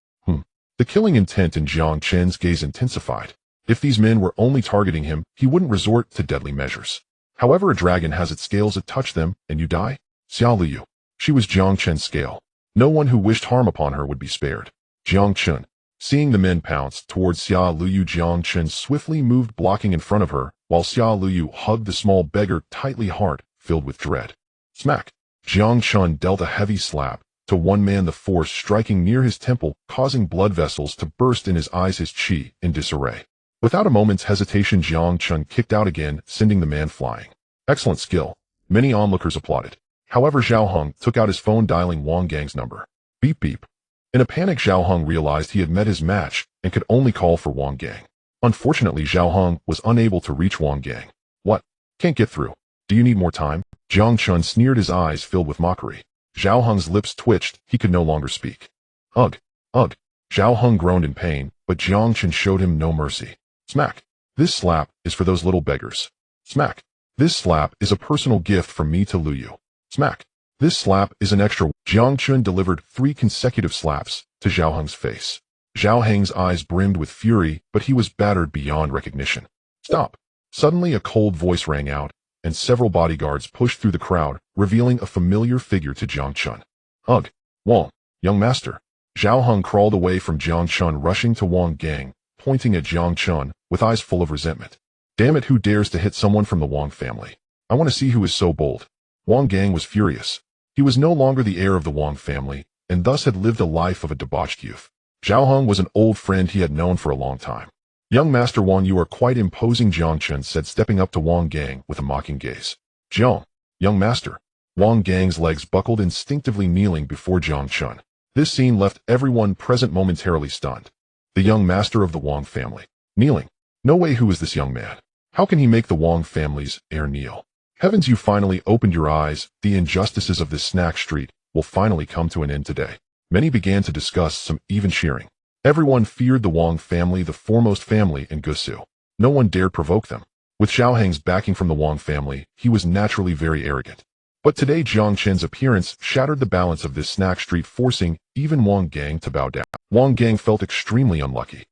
The killing intent in Jiang Chen's gaze intensified. If these men were only targeting him, he wouldn't resort to deadly measures. However, a dragon has its scales, it touch them, and you die? Xia Liu. She was Jiang Chen's scale. No one who wished harm upon her would be spared. Jiang Chen. Seeing the men pounce towards Xia Liu, Jiang Chen swiftly moved, blocking in front of her, while Xia Liu hugged the small beggar tightly, heart filled with dread. Smack. Jiang Chen dealt a heavy slap to one man, the force striking near his temple, causing blood vessels to burst in his eyes, his chi in disarray. Without a moment's hesitation, Jiang Chen kicked out again, sending the man flying. Excellent skill. Many onlookers applauded. However, Zhao Heng took out his phone, dialing Wang Gang's number. Beep beep. In a panic, Zhao Heng realized he had met his match and could only call for Wang Gang. Unfortunately, Zhao Heng was unable to reach Wang Gang. "What? Can't get through. Do you need more time?" Jiang Chen sneered, his eyes filled with mockery. Zhao Heng's lips twitched. He could no longer speak. Ugh. Ugh. Zhao Heng groaned in pain, but Jiang Chen showed him no mercy. Smack. "This slap is for those little beggars." Smack. "This slap is a personal gift from me to Liu." Smack. "This slap is an extra." Jiang Chen delivered 3 consecutive slaps to Zhao Heng's face. Zhao Heng's eyes brimmed with fury, but he was battered beyond recognition. "Stop." Suddenly a cold voice rang out, and several bodyguards pushed through the crowd, revealing a familiar figure to Jiang Chen. "Ugh. Wang, young master." Zhao Heng crawled away from Jiang Chen, rushing to Wang Gang, pointing at Jiang Chen with eyes full of resentment. "Damn it, who dares to hit someone from the Wang family? I want to see who is so bold." Wang Gang was furious. He was no longer the heir of the Wang family, and thus had lived a life of a debauched youth. Zhao Heng was an old friend he had known for a long time. "Young Master Wang, you are quite imposing," Jiang Chen said, stepping up to Wang Gang with a mocking gaze. "Jiang, young master." Wang Gang's legs buckled, instinctively kneeling before Jiang Chen. This scene left everyone present momentarily stunned. The young master of the Wang family. Kneeling. No way, who is this young man? How can he make the Wang family's heir kneel? Heavens, you finally opened your eyes. The injustices of this snack street will finally come to an end today. Many began to discuss, some even cheering. Everyone feared the Wang family, the foremost family in Gusu. No one dared provoke them. With Zhao Heng's backing from the Wang family, he was naturally very arrogant. But today Jiang Chen's appearance shattered the balance of this snack street, forcing even Wang Gang to bow down. Wang Gang felt extremely unlucky.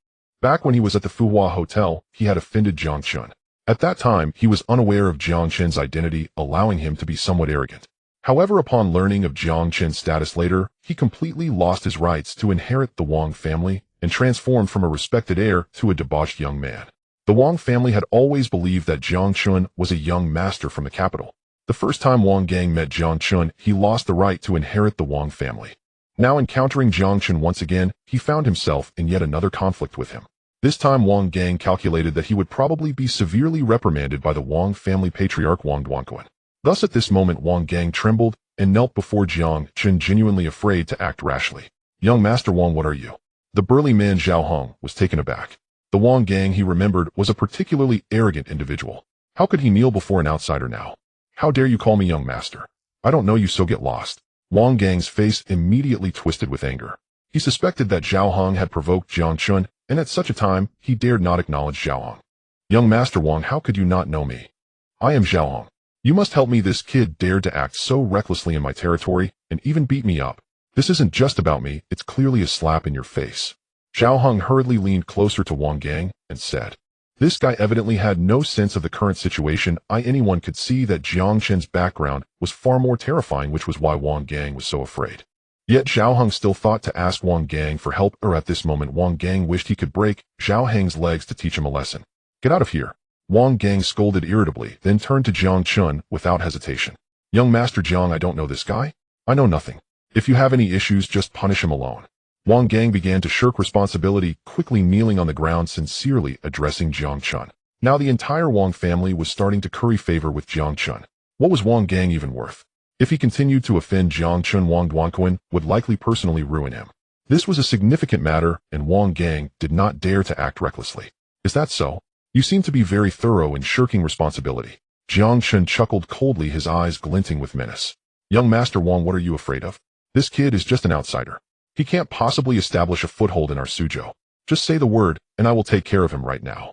Back when he was at the Fuhua Hotel, he had offended Jiang Chen. At that time, he was unaware of Jiang Chen's identity, allowing him to be somewhat arrogant. However, upon learning of Jiang Chen's status later, he completely lost his rights to inherit the Wang family and transformed from a respected heir to a debauched young man. The Wang family had always believed that Jiang Chen was a young master from the capital. The first time Wang Gang met Jiang Chen, he lost the right to inherit the Wang family. Now encountering Jiang Chen once again, he found himself in yet another conflict with him. This time Wang Gang calculated that he would probably be severely reprimanded by the Wang family patriarch Wang Duanquan. Thus at this moment Wang Gang trembled and knelt before Jiang Chen, genuinely afraid to act rashly. "Young Master Wang, what are you?" The burly man Zhao Hong was taken aback. The Wang Gang, he remembered, was a particularly arrogant individual. How could he kneel before an outsider now? "How dare you call me young master? I don't know you, so get lost." Wang Gang's face immediately twisted with anger. He suspected that Zhao Hong had provoked Jiang Chen, and at such a time, he dared not acknowledge Zhao Hong. "Young Master Wang, how could you not know me? I am Zhao Hong. You must help me. This kid dared to act so recklessly in my territory and even beat me up. This isn't just about me, it's clearly a slap in your face." Zhao Hong hurriedly leaned closer to Wang Gang and said, "This guy evidently had no sense of the current situation. Anyone could see that Jiang Chen's background was far more terrifying, which was why Wang Gang was so afraid." Yet Zhao Hong still thought to ask Wang Gang for help, or at this moment Wang Gang wished he could break Zhao Hong's legs to teach him a lesson. "Get out of here." Wang Gang scolded irritably, then turned to Jiang Chen without hesitation. "Young Master Jiang, I don't know this guy. I know nothing. If you have any issues, just punish him alone." Wang Gang began to shirk responsibility, quickly kneeling on the ground, sincerely addressing Jiang Chen. Now the entire Wang family was starting to curry favor with Jiang Chen. What was Wang Gang even worth? If he continued to offend Jiang Chen, Wang Duanquan would likely personally ruin him. This was a significant matter, and Wang Gang did not dare to act recklessly. "Is that so? You seem to be very thorough in shirking responsibility." Jiang Chen chuckled coldly, his eyes glinting with menace. "Young Master Wang, what are you afraid of? This kid is just an outsider. He can't possibly establish a foothold in our Suzhou. Just say the word, and I will take care of him right now."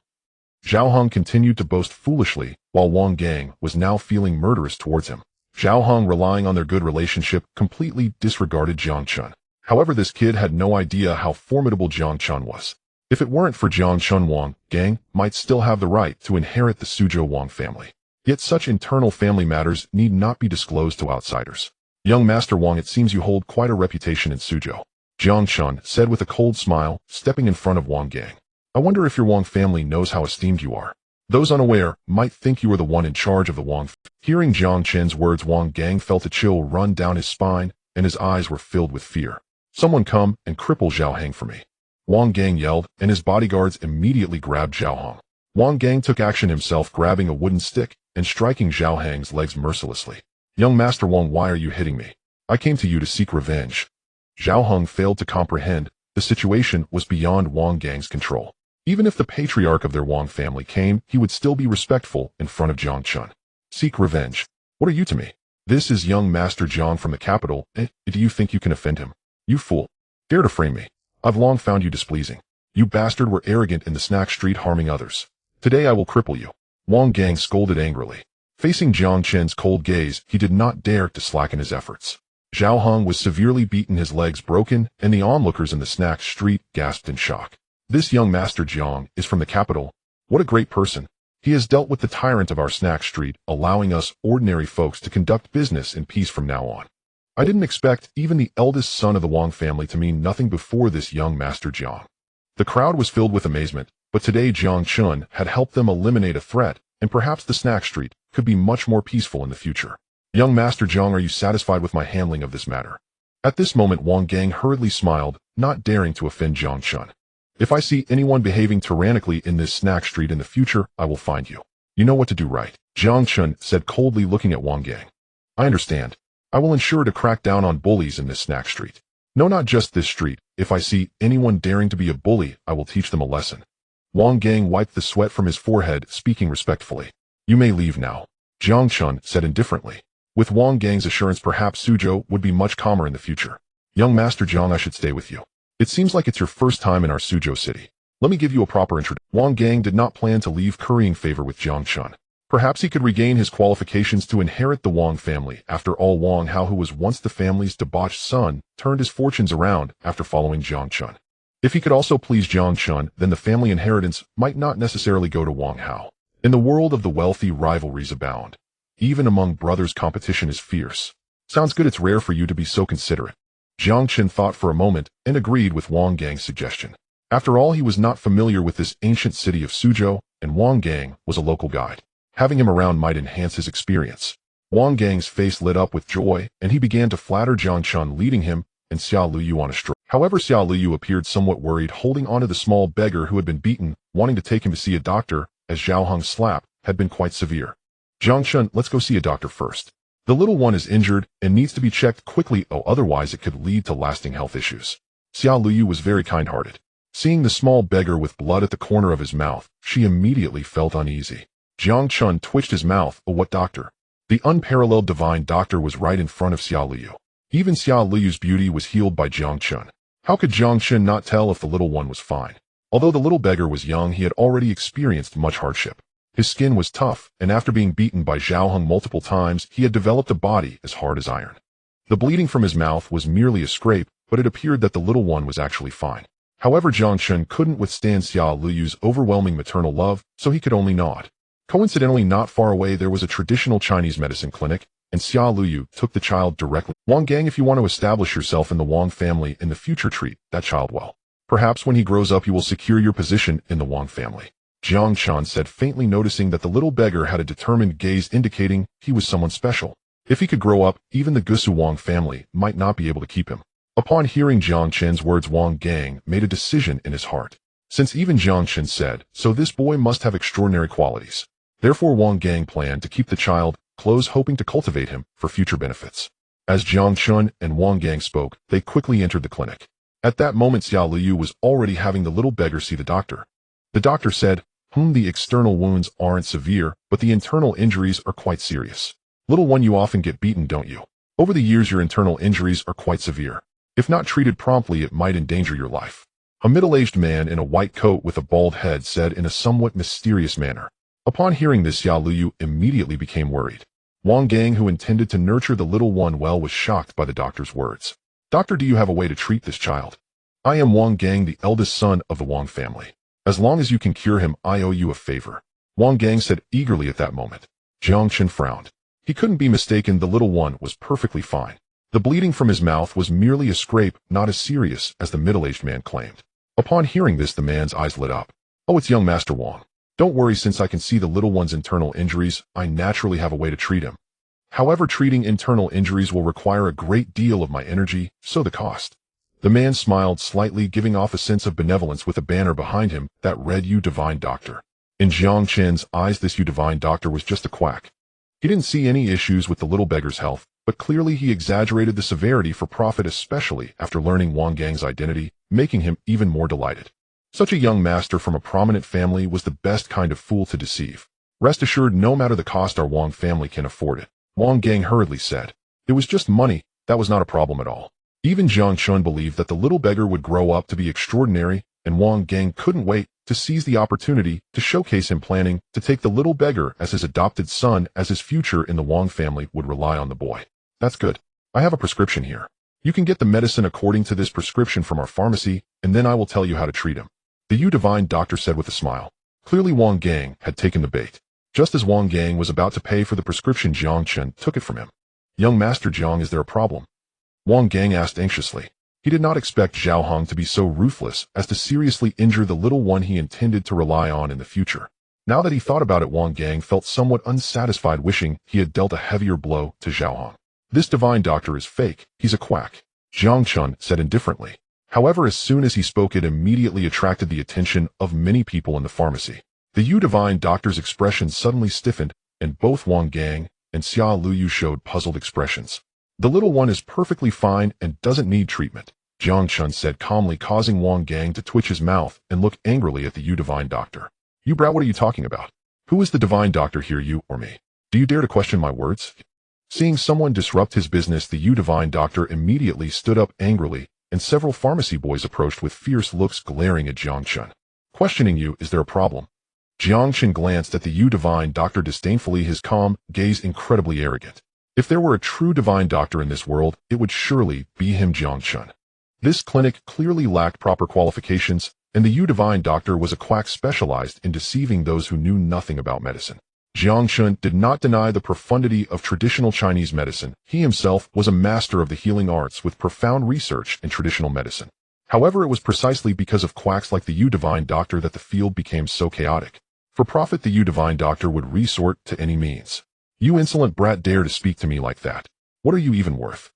Zhao Hong continued to boast foolishly, while Wang Gang was now feeling murderous towards him. Zhao Hong, relying on their good relationship, completely disregarded Jiang Chen. However, this kid had no idea how formidable Jiang Chen was. If it weren't for Jiang Chen, Wang Gang might still have the right to inherit the Suzhou Wang family. Yet such internal family matters need not be disclosed to outsiders. "Young Master Wang, it seems you hold quite a reputation in Suzhou," Jiang Chen said with a cold smile, stepping in front of Wang Gang. "I wonder if your Wang family knows how esteemed you are. Those unaware might think you are the one in charge of the Wang." Hearing Jiang Chen's words, Wang Gang felt a chill run down his spine, and his eyes were filled with fear. "Someone come and cripple Zhao Hong for me," Wang Gang yelled, and his bodyguards immediately grabbed Zhao Hong. Wang Gang took action himself, grabbing a wooden stick and striking Zhao Hong's legs mercilessly. "Young Master Wang, why are you hitting me? I came to you to seek revenge." Zhao Hong failed to comprehend the situation was beyond Wang Gang's control. Even if the patriarch of their Wang family came, he would still be respectful in front of Jiang Chen. "Seek revenge? What are you to me? This is young Master Jiang from the capital. Do you think you can offend him? You fool. Dare to frame me. I've long found you displeasing. You bastard were arrogant in the snack street, harming others. Today I will cripple you." Wang Gang scolded angrily. Facing Jiang Chen's cold gaze, he did not dare to slacken his efforts. Zhao Hong was severely beaten, his legs broken, and the onlookers in the snack street gasped in shock. "This young Master Jiang is from the capital. What a great person. He has dealt with the tyrant of our snack street, allowing us ordinary folks to conduct business in peace from now on. I didn't expect even the eldest son of the Wang family to mean nothing before this young Master Jiang." The crowd was filled with amazement, but today Jiang Chen had helped them eliminate a threat, and perhaps the snack street could be much more peaceful in the future. "Young Master Jiang, are you satisfied with my handling of this matter?" At this moment Wang Gang hurriedly smiled, not daring to offend Jiang Chen. "If I see anyone behaving tyrannically in this snack street in the future, I will find you. You know what to do, right?" Jiang Chen said coldly, looking at Wang Gang. "I understand. I will ensure to crack down on bullies in this snack street. No, not just this street. If I see anyone daring to be a bully, I will teach them a lesson." Wang Gang wiped the sweat from his forehead, speaking respectfully. "You may leave now," Jiang Chen said indifferently. With Wang Gang's assurance, perhaps Suzhou would be much calmer in the future. "Young Master Jiang, I should stay with you. It seems like it's your first time in our Suzhou city. Let me give you a proper introduction." Wang Gang did not plan to leave currying favor with Jiang Chen. Perhaps he could regain his qualifications to inherit the Wang family. After all, Wang Hao, who was once the family's debauched son, turned his fortunes around after following Jiang Chen. If he could also please Jiang Chen, then the family inheritance might not necessarily go to Wang Hao. In the world of the wealthy, rivalries abound. Even among brothers, competition is fierce. Sounds good. It's rare for you to be so considerate. Jiang Chen thought for a moment and agreed with Wang Gang's suggestion. After all, he was not familiar with this ancient city of Suzhou, and Wang Gang was a local guide. Having him around might enhance his experience. Wang Gang's face lit up with joy, and he began to flatter Jiang Chen, leading him and Xiao Luyu on a stroll. However, Xiao Luyu appeared somewhat worried, holding onto the small beggar who had been beaten, wanting to take him to see a doctor, as Zhao Hong's slap had been quite severe. Jiang Chen, let's go see a doctor first. The little one is injured and needs to be checked quickly, otherwise it could lead to lasting health issues. Xiao Luyu was very kind-hearted. Seeing the small beggar with blood at the corner of his mouth, she immediately felt uneasy. Jiang Chen twitched his mouth. Oh, what doctor? The unparalleled divine doctor was right in front of Xiao Luyu. Even Xiao Luyu's beauty was healed by Jiang Chen. How could Jiang Chen not tell if the little one was fine? Although the little beggar was young, he had already experienced much hardship. His skin was tough, and after being beaten by Zhao Hong multiple times, he had developed a body as hard as iron. The bleeding from his mouth was merely a scrape, but it appeared that the little one was actually fine. However, Jiang Chen couldn't withstand Xiao Luyu's overwhelming maternal love, so he could only nod. Coincidentally, not far away there was a traditional Chinese medicine clinic, and Xiao Luyu took the child directly. Wang Gang, if you want to establish yourself in the Wang family in the future, treat that child well. Perhaps when he grows up you will secure your position in the Wang family. Jiang Chen said, faintly noticing that the little beggar had a determined gaze indicating he was someone special. If he could grow up, even the Gusu Wang family might not be able to keep him. Upon hearing Jiang Chen's words, Wang Gang made a decision in his heart. Since even Jiang Chen said, so this boy must have extraordinary qualities. Therefore Wang Gang planned to keep the child close, hoping to cultivate him for future benefits. As Jiang Chen and Wang Gang spoke, they quickly entered the clinic. At that moment Xiao Luyu was already having the little beggar see the doctor. The doctor said, the external wounds aren't severe, but the internal injuries are quite serious. Little one, you often get beaten, don't you? Over the years your internal injuries are quite severe. If not treated promptly it might endanger your life. A middle-aged man in a white coat with a bald head said in a somewhat mysterious manner. Upon hearing this, Xiao Luyu immediately became worried. Wang Gang, who intended to nurture the little one well, was shocked by the doctor's words. Doctor, do you have a way to treat this child? I am Wang Gang, the eldest son of the Wang family. As long as you can cure him, I owe you a favor. Wang Gang said eagerly at that moment. Jiang Chen frowned. He couldn't be mistaken, the little one was perfectly fine. The bleeding from his mouth was merely a scrape, not as serious as the middle-aged man claimed. Upon hearing this, the man's eyes lit up. Oh, it's young Master Wang. Don't worry, since I can see the little one's internal injuries, I naturally have a way to treat him. However, treating internal injuries will require a great deal of my energy, so the cost. The man smiled slightly, giving off a sense of benevolence with a banner behind him that read, You Divine Doctor. In Jiang Chen's eyes, this You Divine Doctor was just a quack. He didn't see any issues with the little beggar's health, but clearly he exaggerated the severity for profit, especially after learning Wang Gang's identity, making him even more delighted. Such a young master from a prominent family was the best kind of fool to deceive. Rest assured, no matter the cost, our Wang family can afford it. Wang Gang hurriedly said. It was just money, that was not a problem at all. Even Jiang Chen believed that the little beggar would grow up to be extraordinary, and Wang Gang couldn't wait to seize the opportunity to showcase him, planning to take the little beggar as his adopted son, as his future in the Wang family would rely on the boy. That's good. I have a prescription here. You can get the medicine according to this prescription from our pharmacy, and then I will tell you how to treat him. The You Divine Doctor said with a smile. Clearly Wang Gang had taken the bait. Just as Wang Gang was about to pay for the prescription, Jiang Chen took it from him. Young Master Jiang, is there a problem? Wang Gang asked anxiously. He did not expect Zhao Hong to be so ruthless as to seriously injure the little one he intended to rely on in the future. Now that he thought about it, Wang Gang felt somewhat unsatisfied, wishing he had dealt a heavier blow to Zhao Hong. This divine doctor is fake, he's a quack, Jiang Chen said indifferently. However, as soon as he spoke, it immediately attracted the attention of many people in the pharmacy. The You Divine Doctor's expression suddenly stiffened, and both Wang Gang and Xiao Luyu showed puzzled expressions. The little one is perfectly fine and doesn't need treatment, Jiang Chen said calmly, causing Wang Gang to twitch his mouth and look angrily at the You Divine Doctor. You brat, what are you talking about? Who is the Divine Doctor here, you or me? Do you dare to question my words? Seeing someone disrupt his business, the You Divine Doctor immediately stood up angrily, and several pharmacy boys approached with fierce looks, glaring at Jiang Chen. Questioning you, is there a problem? Jiang Chen glanced at the You Divine Doctor disdainfully, his calm gaze incredibly arrogant. If there were a true Divine Doctor in this world, it would surely be him, Jiang Chen. This clinic clearly lacked proper qualifications, and the You Divine Doctor was a quack specialized in deceiving those who knew nothing about medicine. Jiang Chen did not deny the profundity of traditional Chinese medicine. He himself was a master of the healing arts with profound research in traditional medicine. However, it was precisely because of quacks like the You Divine Doctor that the field became so chaotic. For profit, the You Divine Doctor would resort to any means. You insolent brat, dare to speak to me like that. What are you even worth?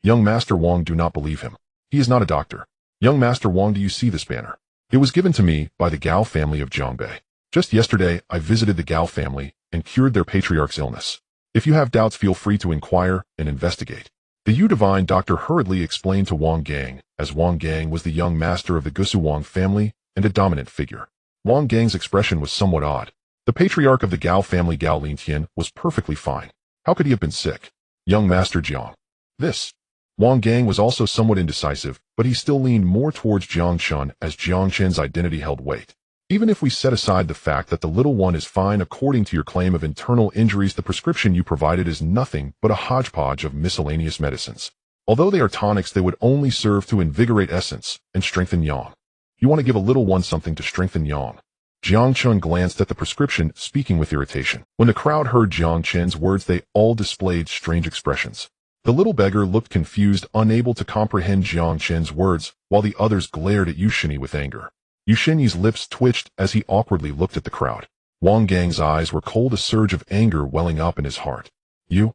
Young Master Wang, do not believe him. He is not a doctor. Young Master Wang, do you see this banner? It was given to me by the Gao family of Zhongbei. Just yesterday, I visited the Gao family and cured their patriarch's illness. If you have doubts, feel free to inquire and investigate. The You Divine Doctor hurriedly explained to Wang Gang, as Wang Gang was the young master of the Gusu Wang family and a dominant figure. Wang Gang's expression was somewhat odd. The patriarch of the Gao family, Gao Lintian, was perfectly fine. How could he have been sick? Young Master Jiang. This. Wang Gang was also somewhat indecisive, but he still leaned more towards Jiang Chen, as Jiang Chen's identity held weight. Even if we set aside the fact that the little one is fine according to your claim of internal injuries, the prescription you provided is nothing but a hodgepodge of miscellaneous medicines. Although they are tonics, they would only serve to invigorate essence and strengthen yang. You want to give a little one something to strengthen yang. Jiang Chen glanced at the prescription, speaking with irritation. When the crowd heard Jiang Chen's words, they all displayed strange expressions. The little beggar looked confused, unable to comprehend Jiang Chen's words, while the others glared at Yushini with anger. Yushini's lips twitched as he awkwardly looked at the crowd. Wang Gang's eyes were cold, a surge of anger welling up in his heart. You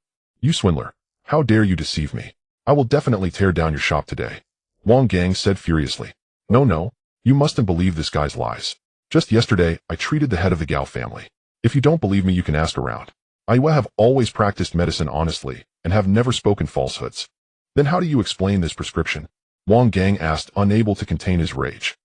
swindler! How dare you deceive me? I will definitely tear down your shop today. Wang Gang said furiously. No, you mustn't believe this guy's lies. Just yesterday, I treated the head of the Gao family. If you don't believe me, you can ask around. I have always practiced medicine honestly and have never spoken falsehoods. Then how do you explain this prescription? Wang Gang asked, unable to contain his rage.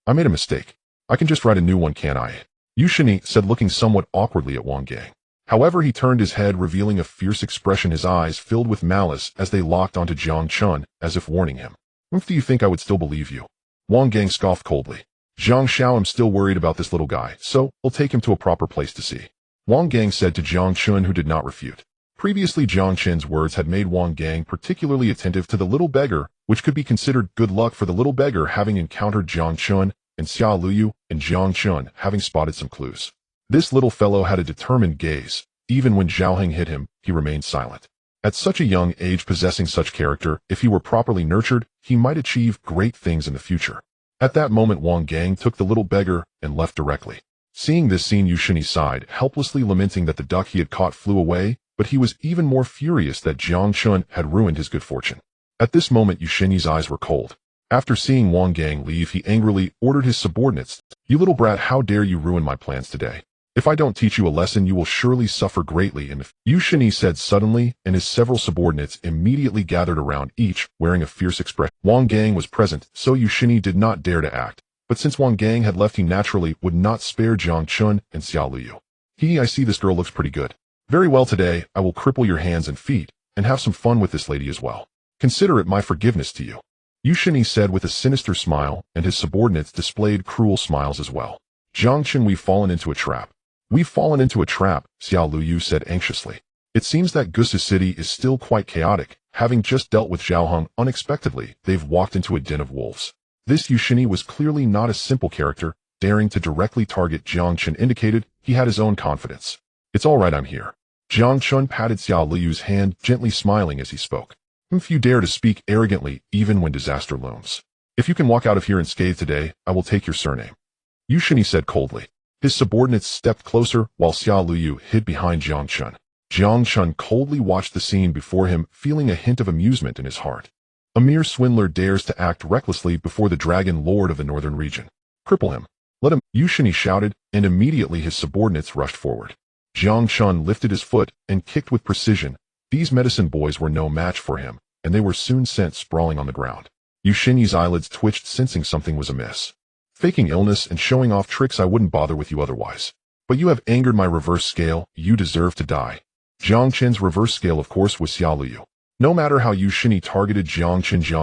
I made a mistake. I can just write a new one, can't I? Yushini said, looking somewhat awkwardly at Wang Gang. However, he turned his head, revealing a fierce expression, his eyes filled with malice as they locked onto Jiang Chen, as if warning him. Do you think I would still believe you? Wang Gang scoffed coldly. Zhang Xiao, I'm still worried about this little guy, so I'll take him to a proper place to see. Wang Gang said to Jiang Chen, who did not refute. Previously, Jiang Chen's words had made Wang Gang particularly attentive to the little beggar, which could be considered good luck for the little beggar, having encountered Jiang Chen and Xia Luyu, and Jiang Chen having spotted some clues. This little fellow had a determined gaze. Even when Zhao Heng hit him, he remained silent. At such a young age, possessing such character, if he were properly nurtured, he might achieve great things in the future. At that moment, Wang Gang took the little beggar and left directly. Seeing this scene, Yushini sighed, helplessly lamenting that the duck he had caught flew away, but he was even more furious that Jiang Chen had ruined his good fortune. At this moment, Yushini's eyes were cold. After seeing Wang Gang leave, he angrily ordered his subordinates, "You little brat, how dare you ruin my plans today? If I don't teach you a lesson, you will surely suffer greatly." And Yushini said suddenly, and his several subordinates immediately gathered around, each wearing a fierce expression. Wang Gang was present, so Yushini did not dare to act. But since Wang Gang had left, he naturally would not spare Jiang Chen and Xia Luyu. I see this girl looks pretty good. Very well, today I will cripple your hands and feet, and have some fun with this lady as well. Consider it my forgiveness to you. Yushini said with a sinister smile, and his subordinates displayed cruel smiles as well. Jiang Chen, we've fallen into a trap. We've fallen into a trap, Xia Luyu said anxiously. It seems that Gusu City is still quite chaotic. Having just dealt with Zhao Heng unexpectedly, they've walked into a den of wolves. This Yushini was clearly not a simple character. Daring to directly target Jiang Chen indicated he had his own confidence. It's all right, I'm here. Jiang Chen patted Xia Liyu's hand, gently smiling as he spoke. If you dare to speak arrogantly, even when disaster looms. If you can walk out of here unscathed today, I will take your surname. Yushini said coldly. His subordinates stepped closer, while Xia Luyu hid behind Jiang Chen. Jiang Chen coldly watched the scene before him, feeling a hint of amusement in his heart. A mere swindler dares to act recklessly before the Dragon Lord of the Northern region. Cripple him. Let him, Yushini shouted, and immediately his subordinates rushed forward. Jiang Chen lifted his foot and kicked with precision. These medicine boys were no match for him, and they were soon sent sprawling on the ground. Yushini's eyelids twitched, sensing something was amiss. Faking illness and showing off tricks, I wouldn't bother with you otherwise. But you have angered my reverse scale, you deserve to die. Jiang Chen's reverse scale, of course, was Xia Luyu. No matter how Yushini targeted Jiang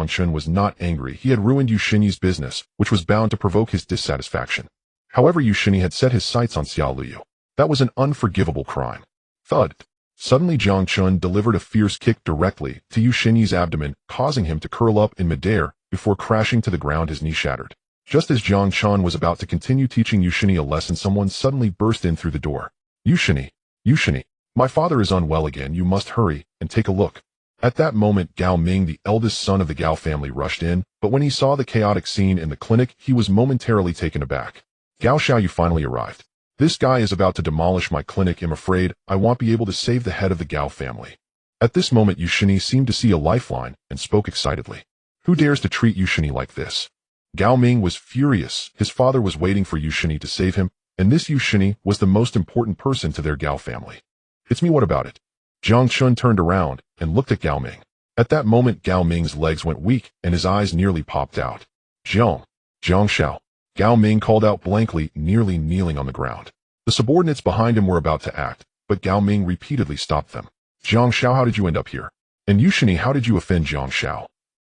Chen was not angry. He had ruined Yushini's business, which was bound to provoke his dissatisfaction. However, Yushini had set his sights on Xia Luyu. That was an unforgivable crime. Thud. Suddenly, Jiang Chen delivered a fierce kick directly to Yushini's abdomen, causing him to curl up in midair before crashing to the ground, his knee shattered. Just as Jiang Chen was about to continue teaching Yushini a lesson, someone suddenly burst in through the door. Yushini, Yushini, my father is unwell again, you must hurry and take a look. At that moment Gao Ming, the eldest son of the Gao family, rushed in, but when he saw the chaotic scene in the clinic, he was momentarily taken aback. Gao Xiao, you finally arrived. This guy is about to demolish my clinic. I'm afraid I won't be able to save the head of the Gao family. At this moment Yushini seemed to see a lifeline and spoke excitedly. Who dares to treat Yushini like this? Gao Ming was furious. His father was waiting for Yushini to save him, and this Yushini was the most important person to their Gao family. It's me, what about it? Jiang Chen turned around and looked at Gao Ming. At that moment Gao Ming's legs went weak and his eyes nearly popped out. Jiang Xiao. Gao Ming called out blankly, nearly kneeling on the ground. The subordinates behind him were about to act, but Gao Ming repeatedly stopped them. Jiang Xiao, how did you end up here? And Yushini, how did you offend Jiang Xiao?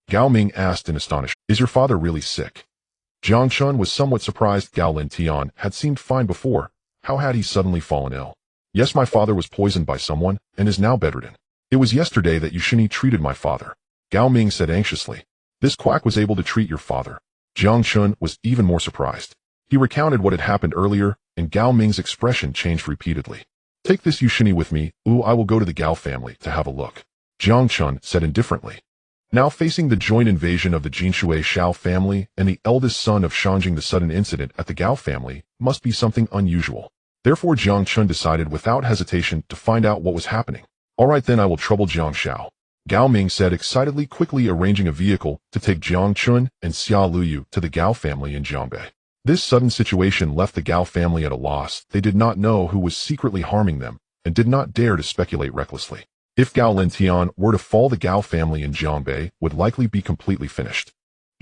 Gao Ming asked in astonishment. Is your father really sick? Jiang Chen was somewhat surprised. Gao Lintian had seemed fine before. How had he suddenly fallen ill? Yes, my father was poisoned by someone and is now bedridden. It was yesterday that Yushini treated my father. Gao Ming said anxiously. This quack was able to treat your father. Jiang Chen was even more surprised. He recounted what had happened earlier, and Gao Ming's expression changed repeatedly. Take this Yushini with me. I will go to the Gao family to have a look. Jiang Chen said indifferently. Now facing the joint invasion of the Jinshui Shao family and the eldest son of Shanjing, the sudden incident at the Gao family must be something unusual. Therefore Jiang Chen decided without hesitation to find out what was happening. All right then, I will trouble Jiang Xiao. Gao Ming said excitedly, quickly arranging a vehicle to take Jiang Chen and Xia Luyu to the Gao family in Jiangbei. This sudden situation left the Gao family at a loss. They did not know who was secretly harming them and did not dare to speculate recklessly. If Gao Lintian were to fall, the Gao family in Jiangbei would likely be completely finished.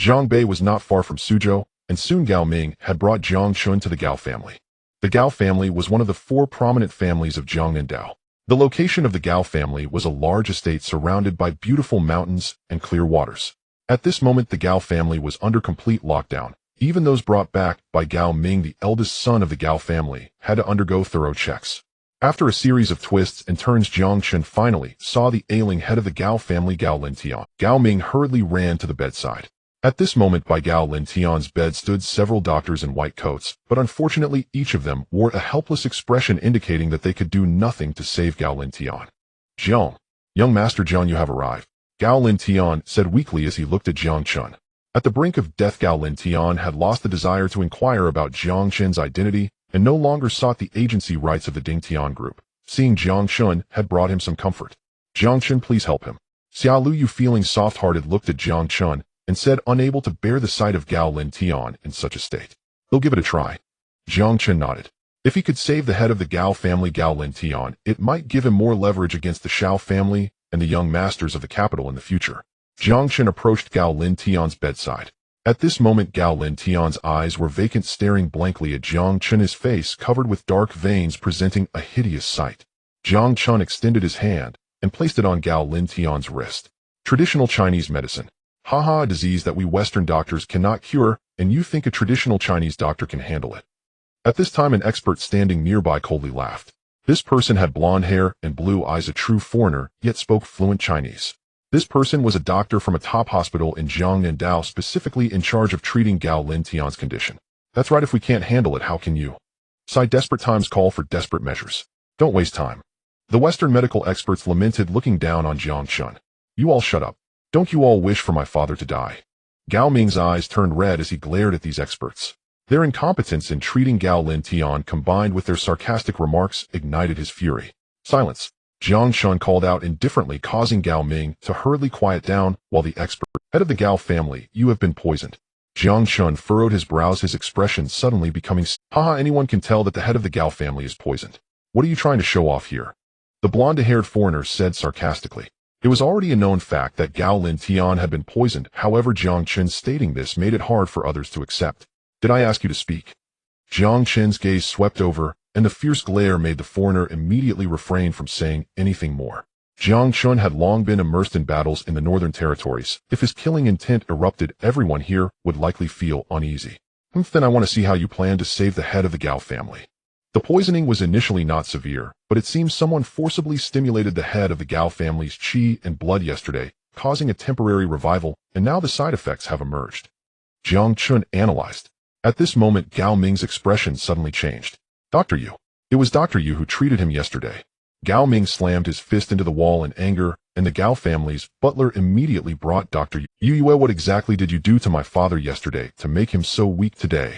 Jiangbei was not far from Suzhou, and soon Gao Ming had brought Jiang Chen to the Gao family. The Gao family was one of the four prominent families of Jiangnandao. The location of the Gao family was a large estate surrounded by beautiful mountains and clear waters. At this moment the Gao family was under complete lockdown. Even those brought back by Gao Ming, the eldest son of the Gao family, had to undergo thorough checks. After a series of twists and turns, Jiang Chen finally saw the ailing head of the Gao family, Gao Lintian. Gao Ming hurriedly ran to the bedside. At this moment by Gao Lintian's bed stood several doctors in white coats, but unfortunately each of them wore a helpless expression indicating that they could do nothing to save Gao Lintian. Jiang, young Master Jiang, you have arrived, Gao Lintian said weakly as he looked at Jiang Chen. At the brink of death, Gao Lintian had lost the desire to inquire about Jiang Chen's identity and no longer sought the agency rights of the Dingtian group. Seeing Jiang Chen had brought him some comfort. Jiang Chen, please help him. Xia Luyu, feeling soft-hearted, looked at Jiang Chen and said, unable to bear the sight of Gao Lintian in such a state. He'll give it a try. Jiang Chen nodded. If he could save the head of the Gao family, Gao Lintian, it might give him more leverage against the Shao family and the young masters of the capital in the future. Jiang Chen approached Gao Lintian's bedside. At this moment Gao Lintian's eyes were vacant, staring blankly at Jiang Chen, his face covered with dark veins presenting a hideous sight. Jiang Chen extended his hand and placed it on Gao Lintian's wrist. Traditional Chinese medicine. Haha, a disease that we Western doctors cannot cure, and you think a traditional Chinese doctor can handle it. At this time an expert standing nearby coldly laughed. This person had blonde hair and blue eyes, a true foreigner, yet spoke fluent Chinese. This person was a doctor from a top hospital in Jiangnandao, specifically in charge of treating Gao Lintian's condition. That's right, if we can't handle it, how can you? Desperate times call for desperate measures. Don't waste time. The Western medical experts lamented, looking down on Jiang Chen. You all shut up. Don't you all wish for my father to die? Gao Ming's eyes turned red as he glared at these experts. Their incompetence in treating Gao Lintian combined with their sarcastic remarks ignited his fury. Silence. Jiang Chen called out indifferently, causing Gao Ming to hurriedly quiet down, while the expert, head of the Gao family, you have been poisoned. Jiang Chen furrowed his brows, his expression suddenly becoming haha, anyone can tell that the head of the Gao family is poisoned. What are you trying to show off here? The blonde-haired foreigner said sarcastically. It was already a known fact that Gao Lintian had been poisoned, however Jiang Chen stating this made it hard for others to accept. Did I ask you to speak? Jiang Chen's gaze swept over, and the fierce glare made the foreigner immediately refrain from saying anything more. Jiang Chen had long been immersed in battles in the northern territories. If his killing intent erupted, everyone here would likely feel uneasy. Then I want to see how you plan to save the head of the Gao family. The poisoning was initially not severe, but it seems someone forcibly stimulated the head of the Gao family's qi and blood yesterday, causing a temporary revival, and now the side effects have emerged. Jiang Chen analyzed. At this moment Gao Ming's expression suddenly changed. Dr. Yu, It was Dr. Yu who treated him yesterday. Gao Ming slammed his fist into the wall in anger, and the Gao family's butler immediately brought Dr. Yu. What exactly did you do to my father yesterday to make him so weak today?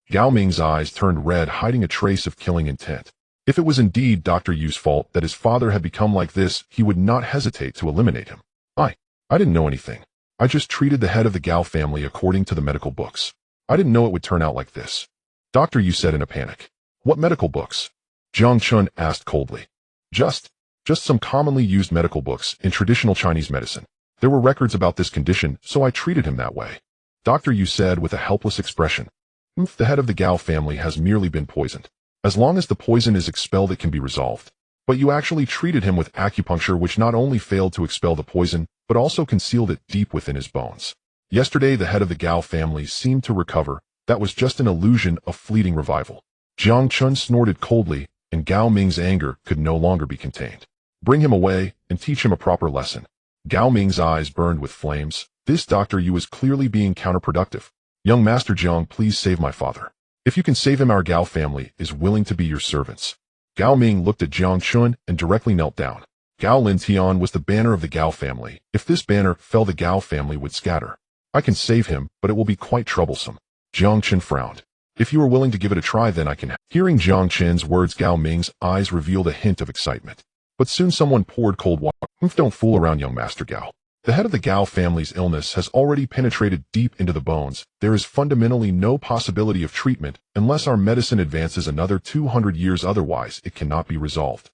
Gao Ming's eyes turned red, hiding a trace of killing intent. If it was indeed Dr. Yu's fault that his father had become like this, he would not hesitate to eliminate him. I didn't know anything. I just treated the head of the Gao family according to the medical books. I didn't know it would turn out like this. Dr. Yu said in a panic. What medical books? Jiang Chen asked coldly. Just some commonly used medical books in traditional Chinese medicine. There were records about this condition, so I treated him that way. Dr. Yu said with a helpless expression. The head of the Gao family has merely been poisoned. As long as the poison is expelled, it can be resolved. But you actually treated him with acupuncture, which not only failed to expel the poison, but also concealed it deep within his bones. Yesterday, the head of the Gao family seemed to recover. That was just an illusion of fleeting revival. Jiang Chen snorted coldly, and Gao Ming's anger could no longer be contained. Bring him away and teach him a proper lesson. Gao Ming's eyes burned with flames. This Dr. Yu is clearly being counterproductive. Young Master Jiang, please save my father. If you can save him, our Gao family is willing to be your servants. Gao Ming looked at Jiang Chen and directly knelt down. Gao Lin Tian was the banner of the Gao family. If this banner fell, the Gao family would scatter. I can save him, but it will be quite troublesome. Jiang Chen frowned. If you are willing to give it a try, then I can. Hearing Jiang Chen's words, Gao Ming's eyes revealed a hint of excitement. But soon someone poured cold water. Don't fool around, young Master Gao. The head of the Gao family's illness has already penetrated deep into the bones. There is fundamentally no possibility of treatment unless our medicine advances another 200 years, otherwise it cannot be resolved.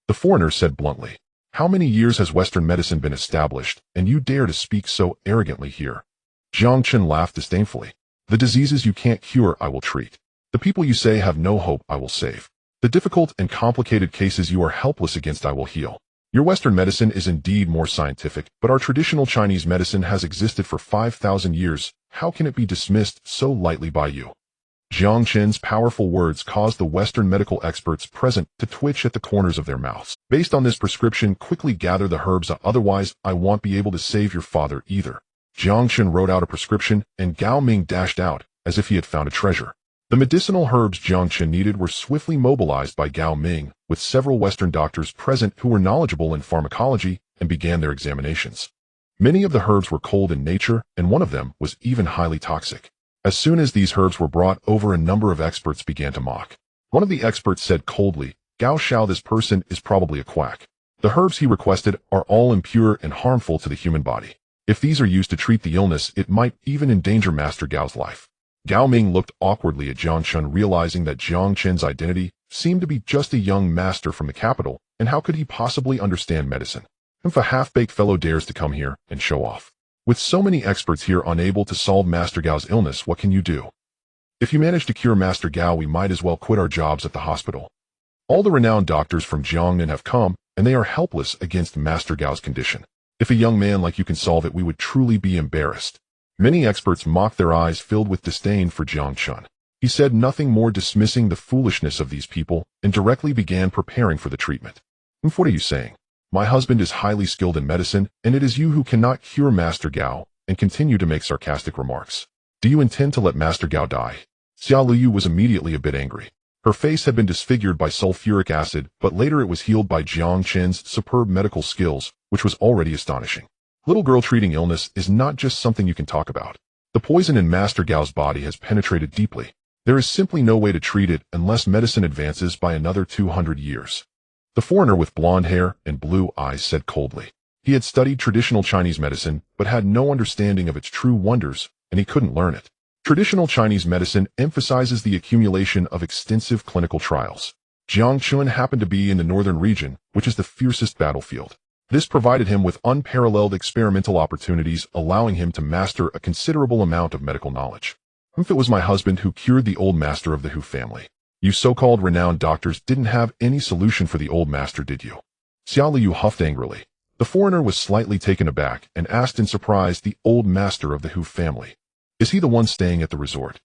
The foreigner said bluntly. How many years has Western medicine been established, and you dare to speak so arrogantly here? Jiang Chen laughed disdainfully. The diseases you can't cure, I will treat. The people you say have no hope, I will save. The difficult and complicated cases you are helpless against, I will heal. Your Western medicine is indeed more scientific, but our traditional Chinese medicine has existed for 5,000 years. How can it be dismissed so lightly by you? Jiang Chen's powerful words caused the Western medical experts present to twitch at the corners of their mouths. Based on this prescription, quickly gather the herbs, otherwise I won't be able to save your father either. Jiang Chen wrote out a prescription, and Gao Ming dashed out, as if he had found a treasure. The medicinal herbs Jiang Chen needed were swiftly mobilized by Gao Ming, with several Western doctors present who were knowledgeable in pharmacology, and began their examinations. Many of the herbs were cold in nature, and one of them was even highly toxic. As soon as these herbs were brought over, a number of experts began to mock. One of the experts said coldly, Gao Xiao, this person is probably a quack. The herbs he requested are all impure and harmful to the human body. If these are used to treat the illness, it might even endanger Master Gao's life. Gao Ming looked awkwardly at Jiang Chen, realizing that Jiang Chen's identity seemed to be just a young master from the capital, and how could he possibly understand medicine? If a half-baked fellow dares to come here and show off. With so many experts here unable to solve Master Gao's illness, what can you do? If you manage to cure Master Gao, we might as well quit our jobs at the hospital. All the renowned doctors from Jiangnan have come, and they are helpless against Master Gao's condition. If a young man like you can solve it, we would truly be embarrassed. Many experts mocked, their eyes filled with disdain for Jiang Chen. He said nothing more, dismissing the foolishness of these people, and directly began preparing for the treatment. What are you saying? My husband is highly skilled in medicine, and it is you who cannot cure Master Gao, and continue to make sarcastic remarks. Do you intend to let Master Gao die? Xia Liu was immediately a bit angry. Her face had been disfigured by sulfuric acid, but later it was healed by Jiang Chen's superb medical skills, which was already astonishing. Little girl, treating illness is not just something you can talk about. The poison in Master Gao's body has penetrated deeply. There is simply no way to treat it unless medicine advances by another 200 years. The foreigner with blonde hair and blue eyes said coldly. He had studied traditional Chinese medicine, but had no understanding of its true wonders, and he couldn't learn it. Traditional Chinese medicine emphasizes the accumulation of extensive clinical trials. Jiang Chen happened to be in the northern region, which is the fiercest battlefield. This provided him with unparalleled experimental opportunities, allowing him to master a considerable amount of medical knowledge. If it was my husband who cured the old master of the Hu family. You so-called renowned doctors didn't have any solution for the old master, did you? Xia Liu huffed angrily. The foreigner was slightly taken aback and asked in surprise, the old master of the Hu family. Is he the one staying at the resort?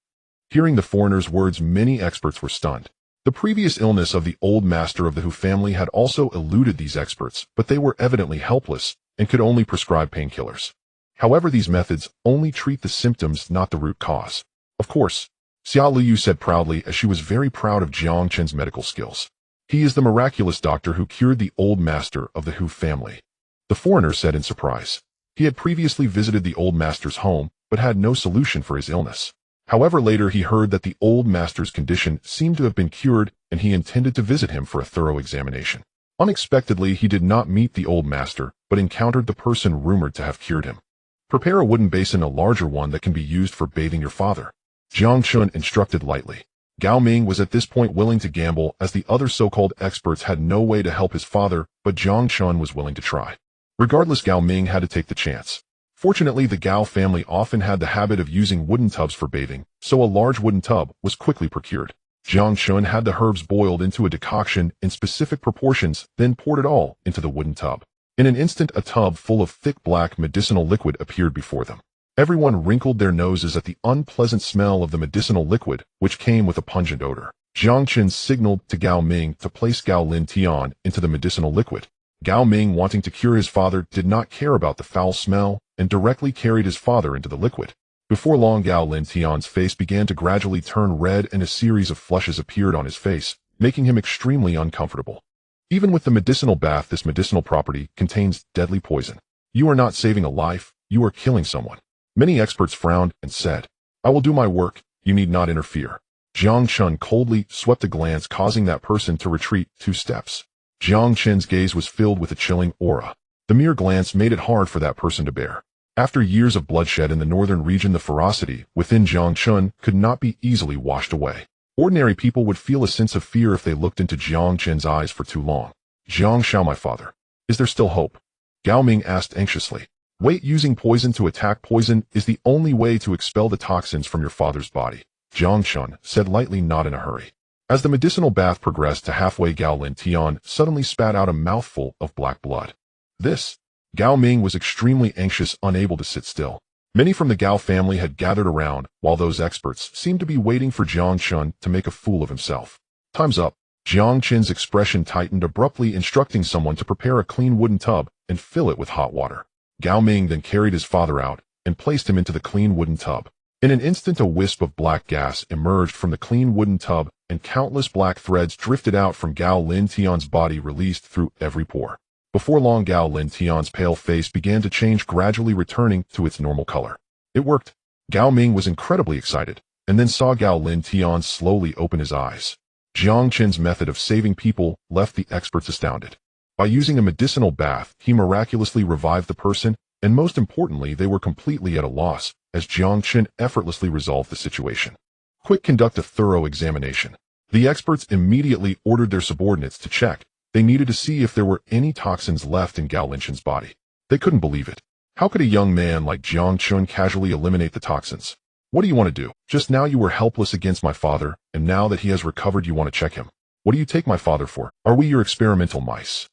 Hearing the foreigner's words, many experts were stunned. The previous illness of the old master of the Hu family had also eluded these experts, but they were evidently helpless and could only prescribe painkillers. However, these methods only treat the symptoms, not the root cause. Of course, Xia Liu said proudly, as she was very proud of Jiang Chen's medical skills. He is the miraculous doctor who cured the old master of the Hu family. The foreigner said in surprise. He had previously visited the old master's home, but had no solution for his illness. However, later he heard that the old master's condition seemed to have been cured, and he intended to visit him for a thorough examination. Unexpectedly, he did not meet the old master, but encountered the person rumored to have cured him. Prepare a wooden basin, a larger one that can be used for bathing your father, Jiang Chen instructed lightly. Gao Ming was at this point willing to gamble, as the other so-called experts had no way to help his father, but Jiang Chen was willing to try. Regardless, Gao Ming had to take the chance. Fortunately, the Gao family often had the habit of using wooden tubs for bathing, so a large wooden tub was quickly procured. Jiang Chen had the herbs boiled into a decoction in specific proportions, then poured it all into the wooden tub. In an instant, a tub full of thick black medicinal liquid appeared before them. Everyone wrinkled their noses at the unpleasant smell of the medicinal liquid, which came with a pungent odor. Jiang Chen signaled to Gao Ming to place Gao Lin Tian into the medicinal liquid. Gao Ming, wanting to cure his father, did not care about the foul smell and directly carried his father into the liquid. Before long, Gao Lin Tian's face began to gradually turn red and a series of flushes appeared on his face, making him extremely uncomfortable. Even with the medicinal bath, this medicinal property contains deadly poison. You are not saving a life, you are killing someone. Many experts frowned and said, I will do my work, you need not interfere. Jiang Chen coldly swept a glance, causing that person to retreat 2 steps. Jiang Chen's gaze was filled with a chilling aura. The mere glance made it hard for that person to bear. After years of bloodshed in the northern region, the ferocity within Jiang Chen could not be easily washed away. Ordinary people would feel a sense of fear if they looked into Jiang Chen's eyes for too long. Jiang Shao, my father, is there still hope? Gao Ming asked anxiously. Wait, using poison to attack poison is the only way to expel the toxins from your father's body, Jiang Chen said lightly, not in a hurry. As the medicinal bath progressed to halfway, Gao Lin Tian suddenly spat out a mouthful of black blood. This? Gao Ming was extremely anxious, unable to sit still. Many from the Gao family had gathered around, while those experts seemed to be waiting for Jiang Chen to make a fool of himself. Time's up. Jiang Chen's expression tightened abruptly, instructing someone to prepare a clean wooden tub and fill it with hot water. Gao Ming then carried his father out and placed him into the clean wooden tub. In an instant, a wisp of black gas emerged from the clean wooden tub, and countless black threads drifted out from Gao Lin Tian's body, released through every pore. Before long, Gao Lin Tian's pale face began to change, gradually returning to its normal color. It worked. Gao Ming was incredibly excited, and then saw Gao Lin Tian slowly open his eyes. Jiang Chen's method of saving people left the experts astounded. By using a medicinal bath, he miraculously revived the person, and most importantly, they were completely at a loss, as Jiang Chen effortlessly resolved the situation. Quick, conduct a thorough examination. The experts immediately ordered their subordinates to check. They needed to see if there were any toxins left in Gao Linchen's body. They couldn't believe it. How could a young man like Jiang Chen casually eliminate the toxins? What do you want to do? Just now you were helpless against my father, and now that he has recovered you want to check him. What do you take my father for? Are we your experimental mice?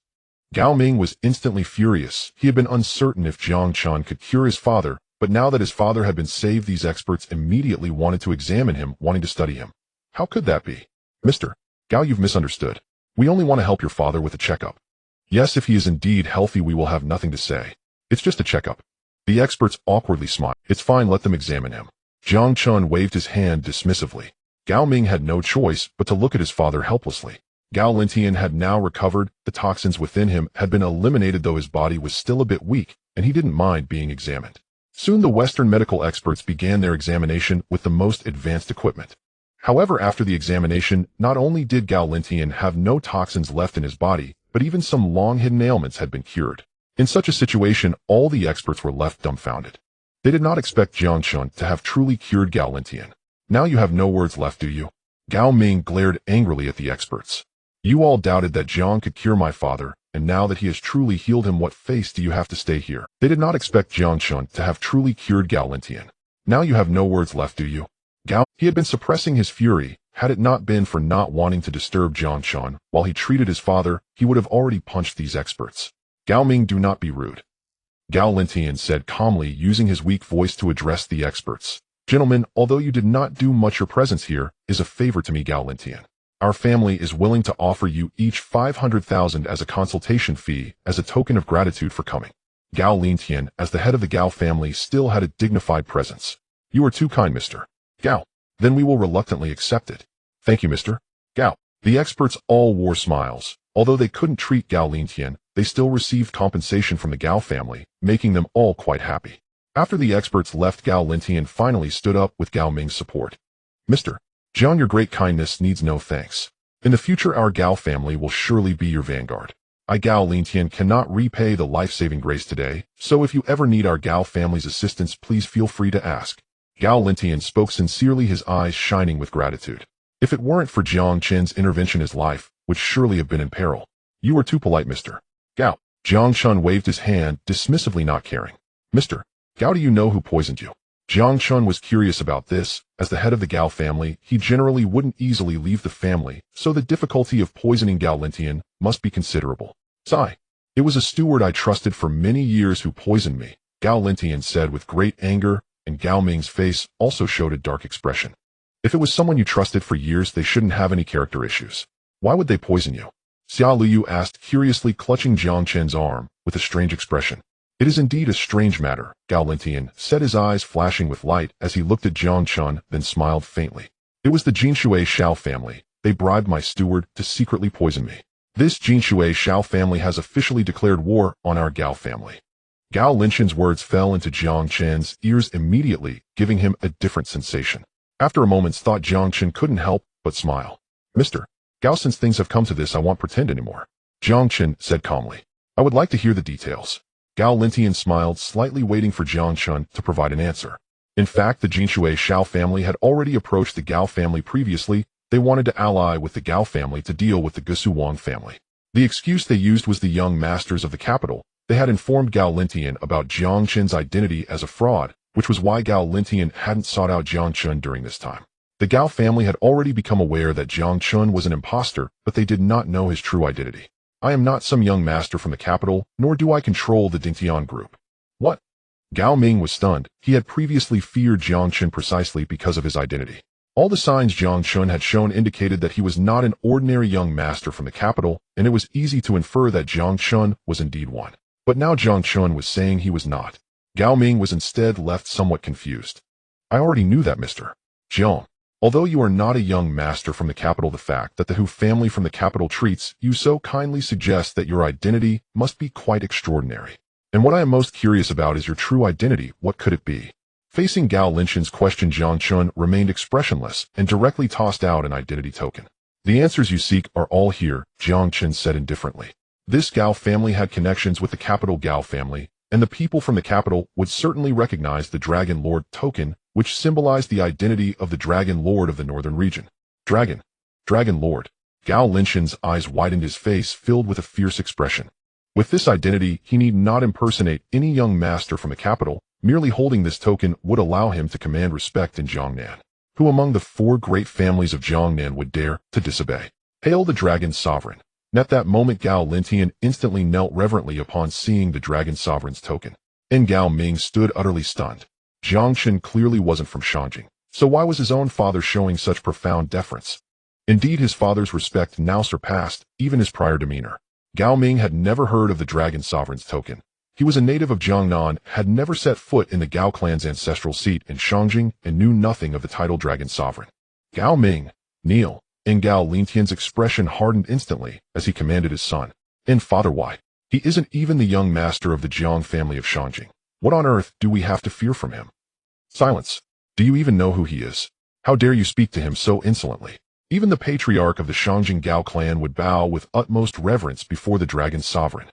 Gao Ming was instantly furious. He had been uncertain if Jiang Chen could cure his father, but now that his father had been saved, these experts immediately wanted to examine him, wanting to study him. How could that be? Mr. Gao, you've misunderstood. We only want to help your father with a checkup. Yes, if he is indeed healthy, we will have nothing to say. It's just a checkup. The experts awkwardly smiled. It's fine, let them examine him. Jiang Chen waved his hand dismissively. Gao Ming had no choice but to look at his father helplessly. Gao Lintian had now recovered, the toxins within him had been eliminated, though his body was still a bit weak, and he didn't mind being examined. Soon the Western medical experts began their examination with the most advanced equipment. However, after the examination, not only did Gao Lintian have no toxins left in his body, but even some long-hidden ailments had been cured. In such a situation, all the experts were left dumbfounded. They did not expect Jiang Chen to have truly cured Gao Lintian. Now you have no words left, do you? Gao Ming glared angrily at the experts. You all doubted that Jiang could cure my father, and now that he has truly healed him, what face do you have to stay here? They did not expect Jiang Chen to have truly cured Gao Lintian. Now you have no words left, do you? Gao, he had been suppressing his fury. Had it not been for not wanting to disturb Jiang Chen while he treated his father, he would have already punched these experts. Gao Ming, do not be rude. Gao Lintian said calmly, using his weak voice to address the experts. Gentlemen, although you did not do much, your presence here is a favor to me, Gao Lintian. Our family is willing to offer you each 500,000 as a consultation fee as a token of gratitude for coming. Gao Lintian, as the head of the Gao family, still had a dignified presence. You are too kind, Mr. Gao. Then we will reluctantly accept it. Thank you, Mr. Gao. The experts all wore smiles. Although they couldn't treat Gao Lingtian, they still received compensation from the Gao family, making them all quite happy. After the experts left, Gao Lingtian finally stood up with Gao Ming's support. Mr. Jiang, your great kindness needs no thanks. In the future, our Gao family will surely be your vanguard. I, Gao Lingtian, cannot repay the life-saving grace today, so if you ever need our Gao family's assistance, please feel free to ask. Gao Lingtian spoke sincerely, his eyes shining with gratitude. If it weren't for Jiang Chen's intervention, his life would surely have been in peril. You are too polite, Mr. Gao. Jiang Chen waved his hand, dismissively, not caring. Mr. Gao, do you know who poisoned you? Jiang Chen was curious about this. As the head of the Gao family, he generally wouldn't easily leave the family, so the difficulty of poisoning Gao Lingtian must be considerable. Sigh. It was a steward I trusted for many years who poisoned me, Gao Lingtian said with great anger, and Gao Ming's face also showed a dark expression. If it was someone you trusted for years, they shouldn't have any character issues. Why would they poison you? Xia Liu asked, curiously clutching Jiang Chen's arm with a strange expression. It is indeed a strange matter, Gao Lingtian said, his eyes flashing with light as he looked at Jiang Chen, then smiled faintly. It was the Jinshui Shao family. They bribed my steward to secretly poison me. This Jinshui Shao family has officially declared war on our Gao family. Gao Lingtian's words fell into Jiang Chen's ears immediately, giving him a different sensation. After a moment's thought, Jiang Chen couldn't help but smile. Mr. Gao, since things have come to this, I won't pretend anymore. Jiang Chen said calmly. I would like to hear the details. Gao Lingtian smiled, slightly waiting for Jiang Chen to provide an answer. In fact, the Jinshui Shao family had already approached the Gao family previously. They wanted to ally with the Gao family to deal with the Gusu Wang family. The excuse they used was the young masters of the capital. They had informed Gao Lingtian about Jiang Chen's identity as a fraud, which was why Gao Lingtian hadn't sought out Jiang Chen during this time. The Gao family had already become aware that Jiang Chen was an imposter, but they did not know his true identity. I am not some young master from the capital, nor do I control the Dingtian group. What? Gao Ming was stunned. He had previously feared Jiang Chen precisely because of his identity. All the signs Jiang Chen had shown indicated that he was not an ordinary young master from the capital, and it was easy to infer that Jiang Chen was indeed one. But now Jiang Chen was saying he was not. Gao Ming was instead left somewhat confused. I already knew that, Mr. Jiang. Although you are not a young master from the capital, the fact that the Hu family from the capital treats you so kindly suggests that your identity must be quite extraordinary. And what I am most curious about is your true identity. What could it be? Facing Gao Lingtian's question, Jiang Chen remained expressionless and directly tossed out an identity token. The answers you seek are all here, Jiang Chen said indifferently. This Gao family had connections with the capital Gao family, and the people from the capital would certainly recognize the Dragon Lord token, which symbolized the identity of the Dragon Lord of the northern region. Dragon Lord. Gao Lingtian's eyes widened, his face filled with a fierce expression. With this identity, he need not impersonate any young master from the capital. Merely holding this token would allow him to command respect in Jiangnan. Who among the four great families of Jiangnan would dare to disobey? Hail the Dragon Sovereign. And at that moment, Gao Lingtian instantly knelt reverently upon seeing the Dragon Sovereign's token. And Gao Ming stood utterly stunned. Jiang Chen clearly wasn't from Shanjing, so why was his own father showing such profound deference? Indeed, his father's respect now surpassed even his prior demeanor. Gao Ming had never heard of the Dragon Sovereign's token. He was a native of Jiangnan, had never set foot in the Gao clan's ancestral seat in Shanjing, and knew nothing of the title Dragon Sovereign. Gao Ming, kneel. And Gao Lingtian's expression hardened instantly as he commanded his son. And father, why? He isn't even the young master of the Jiang family of Shanjing. What on earth do we have to fear from him? Silence. Do you even know who he is? How dare you speak to him so insolently? Even the patriarch of the Shanjing Gao clan would bow with utmost reverence before the Dragon Sovereign.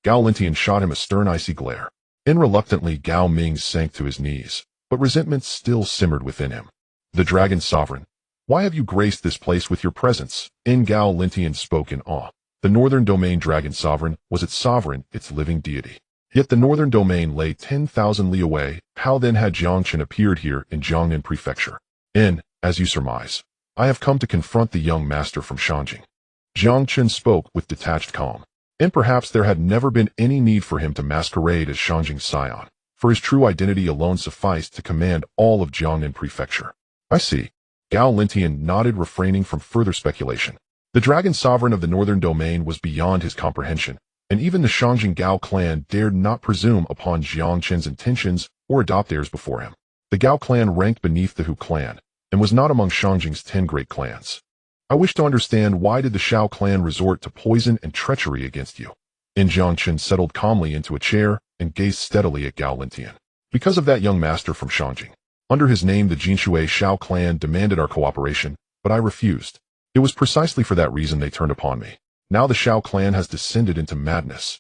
Gao Lingtian shot him a stern, icy glare. And reluctantly, Gao Ming sank to his knees, but resentment still simmered within him. The Dragon Sovereign. Why have you graced this place with your presence? And Gao Lingtian spoke in awe. The Northern Domain Dragon Sovereign was its sovereign, its living deity. Yet the Northern Domain lay 10,000 li away. How then had Jiang Chen appeared here in Jiangnan Prefecture? And, as you surmise, I have come to confront the young master from Shanjing. Jiang Chen spoke with detached calm. And perhaps there had never been any need for him to masquerade as Shanjing's scion, for his true identity alone sufficed to command all of Jiangnan Prefecture. I see. Gao Lingtian nodded, refraining from further speculation. The Dragon Sovereign of the Northern Domain was beyond his comprehension, and even the Shanjing Gao clan dared not presume upon Jiang Chen's intentions or adopt theirs before him. The Gao clan ranked beneath the Hu clan, and was not among Shanjing's 10 great clans. I wish to understand why did the Shao clan resort to poison and treachery against you? Jiang Chen settled calmly into a chair and gazed steadily at Gao Lintian. Because of that young master from Shangjing. Under his name the Jinshui Shao clan demanded our cooperation, but I refused. It was precisely for that reason they turned upon me. Now the Shao clan has descended into madness.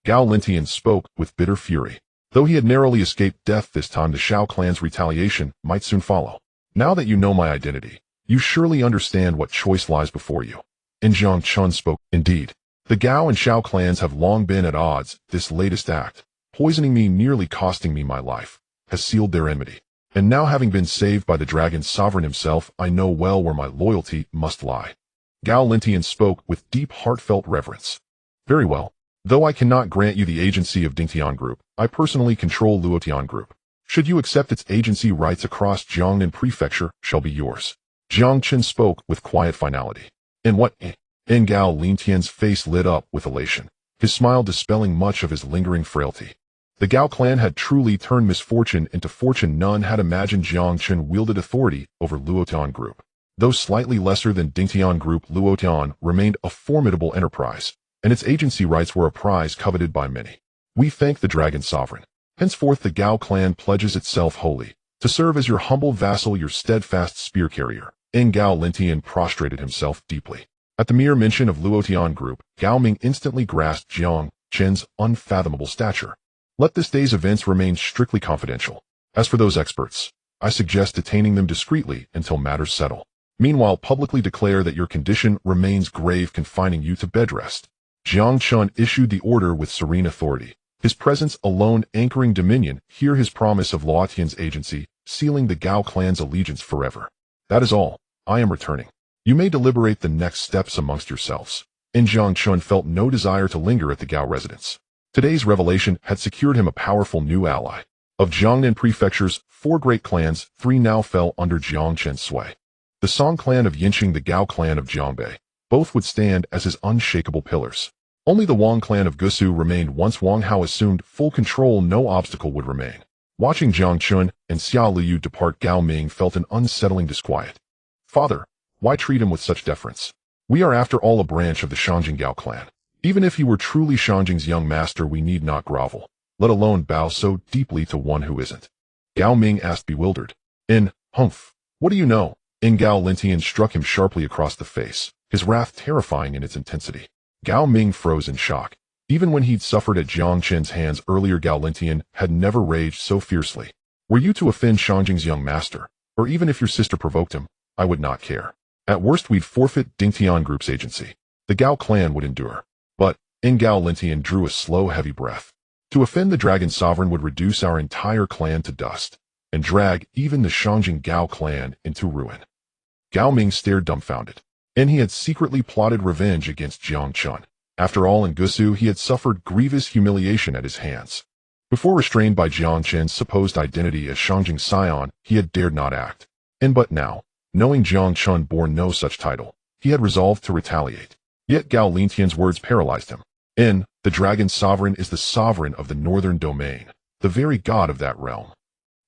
Gao Lintian spoke with bitter fury. Though he had narrowly escaped death this time, the Shao clan's retaliation might soon follow. Now that you know my identity, you surely understand what choice lies before you. Jiang Chen spoke. Indeed, the Gao and Shao clans have long been at odds. This latest act, poisoning me, nearly costing me my life, has sealed their enmity. And now, having been saved by the dragon sovereign himself, I know well where my loyalty must lie. Gao Lintian spoke with deep heartfelt reverence. Very well. Though I cannot grant you the agency of Dingtian Group, I personally control Luotian Group. Should you accept its agency rights across Jiangnan Prefecture, shall be yours. Jiang Chen spoke with quiet finality. In what? Gao Lintian's face lit up with elation, his smile dispelling much of his lingering frailty. The Gao clan had truly turned misfortune into fortune. None had imagined Jiang Chen wielded authority over Luotian Group. Though slightly lesser than Dingtian Group, Luotian remained a formidable enterprise, and its agency rights were a prize coveted by many. We thank the Dragon Sovereign. Henceforth the Gao clan pledges itself wholly to serve as your humble vassal, your steadfast spear carrier. Gao Lintian prostrated himself deeply. At the mere mention of Luotian Group, Gao Ming instantly grasped Jiang Chen's unfathomable stature. Let this day's events remain strictly confidential. As for those experts, I suggest detaining them discreetly until matters settle. Meanwhile, publicly declare that your condition remains grave, confining you to bed rest. Jiang Chen issued the order with serene authority, his presence alone anchoring dominion. Hear his promise of Luotian's agency, sealing the Gao clan's allegiance forever. That is all. I am returning. You may deliberate the next steps amongst yourselves. Jiang Chen felt no desire to linger at the Gao residence. Today's revelation had secured him a powerful new ally. Of Jiangnan Prefecture's 4 great clans, 3 now fell under Jiang Chen's sway. The Song clan of Yinqing, the Gao clan of Jiangbei, both would stand as his unshakable pillars. Only the Wang clan of Gusu remained. Once Wang Hao assumed full control, no obstacle would remain. Watching Jiang Chen and Xia Liu depart, Gao Ming felt an unsettling disquiet. Father, why treat him with such deference? We are after all a branch of the Shangjing Gao clan. Even if he were truly Shangjing's young master, we need not grovel, let alone bow so deeply to one who isn't. Gao Ming asked, bewildered. Humph, what do you know? Gao Lintian struck him sharply across the face, his wrath terrifying in its intensity. Gao Ming froze in shock. Even when he'd suffered at Jiang Chen's hands earlier, Gao Lintian had never raged so fiercely. Were you to offend Shangjing's young master, or even if your sister provoked him, I would not care. At worst, we'd forfeit Dingtian Group's agency. The Gao clan would endure. But, Gao Lintian drew a slow, heavy breath. To offend the Dragon Sovereign would reduce our entire clan to dust, and drag even the Shangjing Gao clan into ruin. Gao Ming stared dumbfounded. He had secretly plotted revenge against Jiang Chen. After all, in Gusu he had suffered grievous humiliation at his hands. Before, restrained by Jiang Chen's supposed identity as Shangjing's scion, he had dared not act. But now, knowing Jiang Chen bore no such title, he had resolved to retaliate. Yet Gao Lintian's words paralyzed him. The Dragon Sovereign is the sovereign of the Northern Domain, the very god of that realm.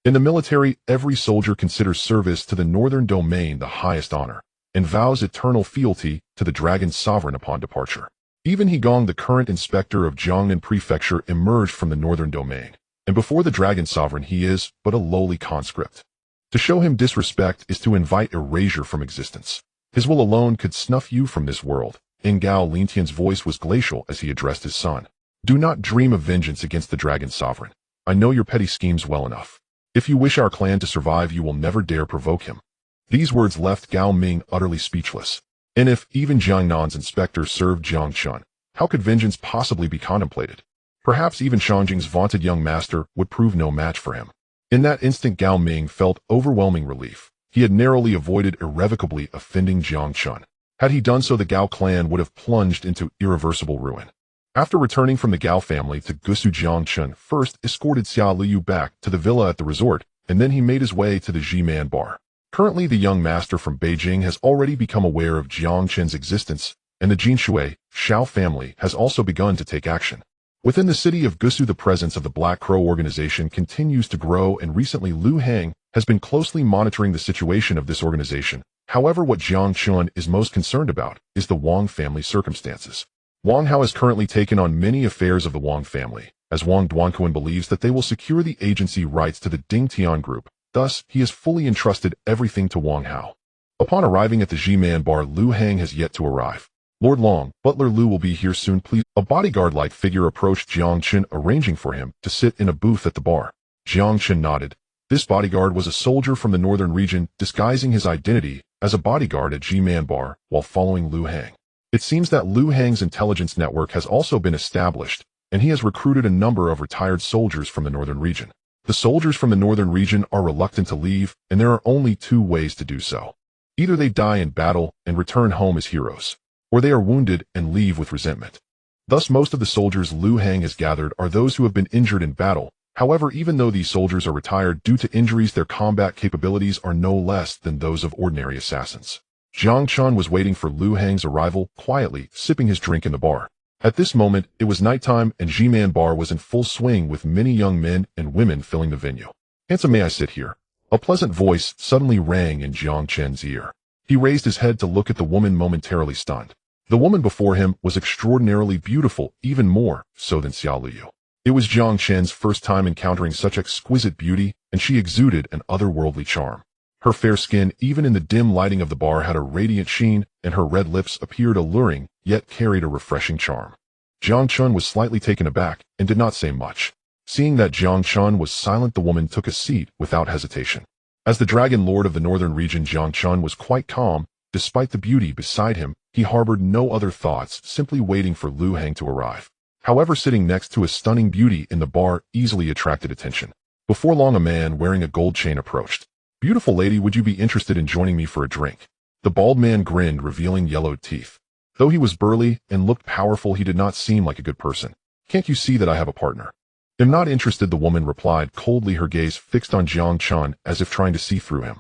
In the military, every soldier considers service to the Northern Domain the highest honor, and vows eternal fealty to the Dragon Sovereign upon departure. Even He Gong, the current inspector of Jiangnan Prefecture, emerged from the Northern Domain, and before the Dragon Sovereign he is but a lowly conscript. To show him disrespect is to invite erasure from existence. His will alone could snuff you from this world. Gao Lintian's voice was glacial as he addressed his son. Do not dream of vengeance against the Dragon Sovereign. I know your petty schemes well enough. If you wish our clan to survive, you will never dare provoke him. These words left Gao Ming utterly speechless. If even Jiangnan's inspector served Jiang Chen, how could vengeance possibly be contemplated? Perhaps even Shangjing's vaunted young master would prove no match for him. In that instant, Gao Ming felt overwhelming relief. He had narrowly avoided irrevocably offending Jiang Chen. Had he done so, the Gao clan would have plunged into irreversible ruin. After returning from the Gao family to Gusu, Jiang Chen first escorted Xia Liu back to the villa at the resort, and then he made his way to the Ji-Man bar. Currently, the young master from Beijing has already become aware of Jiang Chen's existence, and the Jinshui Shao family has also begun to take action. Within the city of Gusu, the presence of the Black Crow organization continues to grow, and recently Lu Heng has been closely monitoring the situation of this organization. However, what Jiang Chen is most concerned about is the Wang family's circumstances. Wang Hao has currently taken on many affairs of the Wang family, as Wang Duanquan believes that they will secure the agency rights to the Ding Tian group. Thus, he has fully entrusted everything to Wang Hao. Upon arriving at the G-Man bar, Lu Hang has yet to arrive. Lord Long, Butler Lu will be here soon, please. A bodyguard-like figure approached Jiang Chen, arranging for him to sit in a booth at the bar. Jiang Chen nodded. This bodyguard was a soldier from the northern region, disguising his identity as a bodyguard at G-Man bar while following Lu Hang. It seems that Lu Hang's intelligence network has also been established, and he has recruited a number of retired soldiers from the northern region. The soldiers from the northern region are reluctant to leave, and there are only two ways to do so. Either they die in battle and return home as heroes, or they are wounded and leave with resentment. Thus, most of the soldiers Lu Hang has gathered are those who have been injured in battle. However, even though these soldiers are retired due to injuries, their combat capabilities are no less than those of ordinary assassins. Jiang Chen was waiting for Lu Hang's arrival, quietly sipping his drink in the bar. At this moment, it was nighttime and G-Man bar was in full swing with many young men and women filling the venue. "Handsome, may I sit here?" A pleasant voice suddenly rang in Jiang Chen's ear. He raised his head to look at the woman, momentarily stunned. The woman before him was extraordinarily beautiful, even more so than Xiao Liu. It was Jiang Chen's first time encountering such exquisite beauty, and she exuded an otherworldly charm. Her fair skin, even in the dim lighting of the bar, had a radiant sheen, and her red lips appeared alluring, yet carried a refreshing charm. Jiang Chen was slightly taken aback and did not say much. Seeing that Jiang Chen was silent, the woman took a seat without hesitation. As the Dragon Lord of the northern region, Jiang Chen was quite calm. Despite the beauty beside him, he harbored no other thoughts, simply waiting for Lu Hang to arrive. However, sitting next to a stunning beauty in the bar easily attracted attention. Before long, a man wearing a gold chain approached. "Beautiful lady, would you be interested in joining me for a drink?" The bald man grinned, revealing yellowed teeth. Though he was burly and looked powerful, he did not seem like a good person. "Can't you see that I have a partner?" "I'm not interested," the woman replied coldly, her gaze fixed on Jiang Chen as if trying to see through him.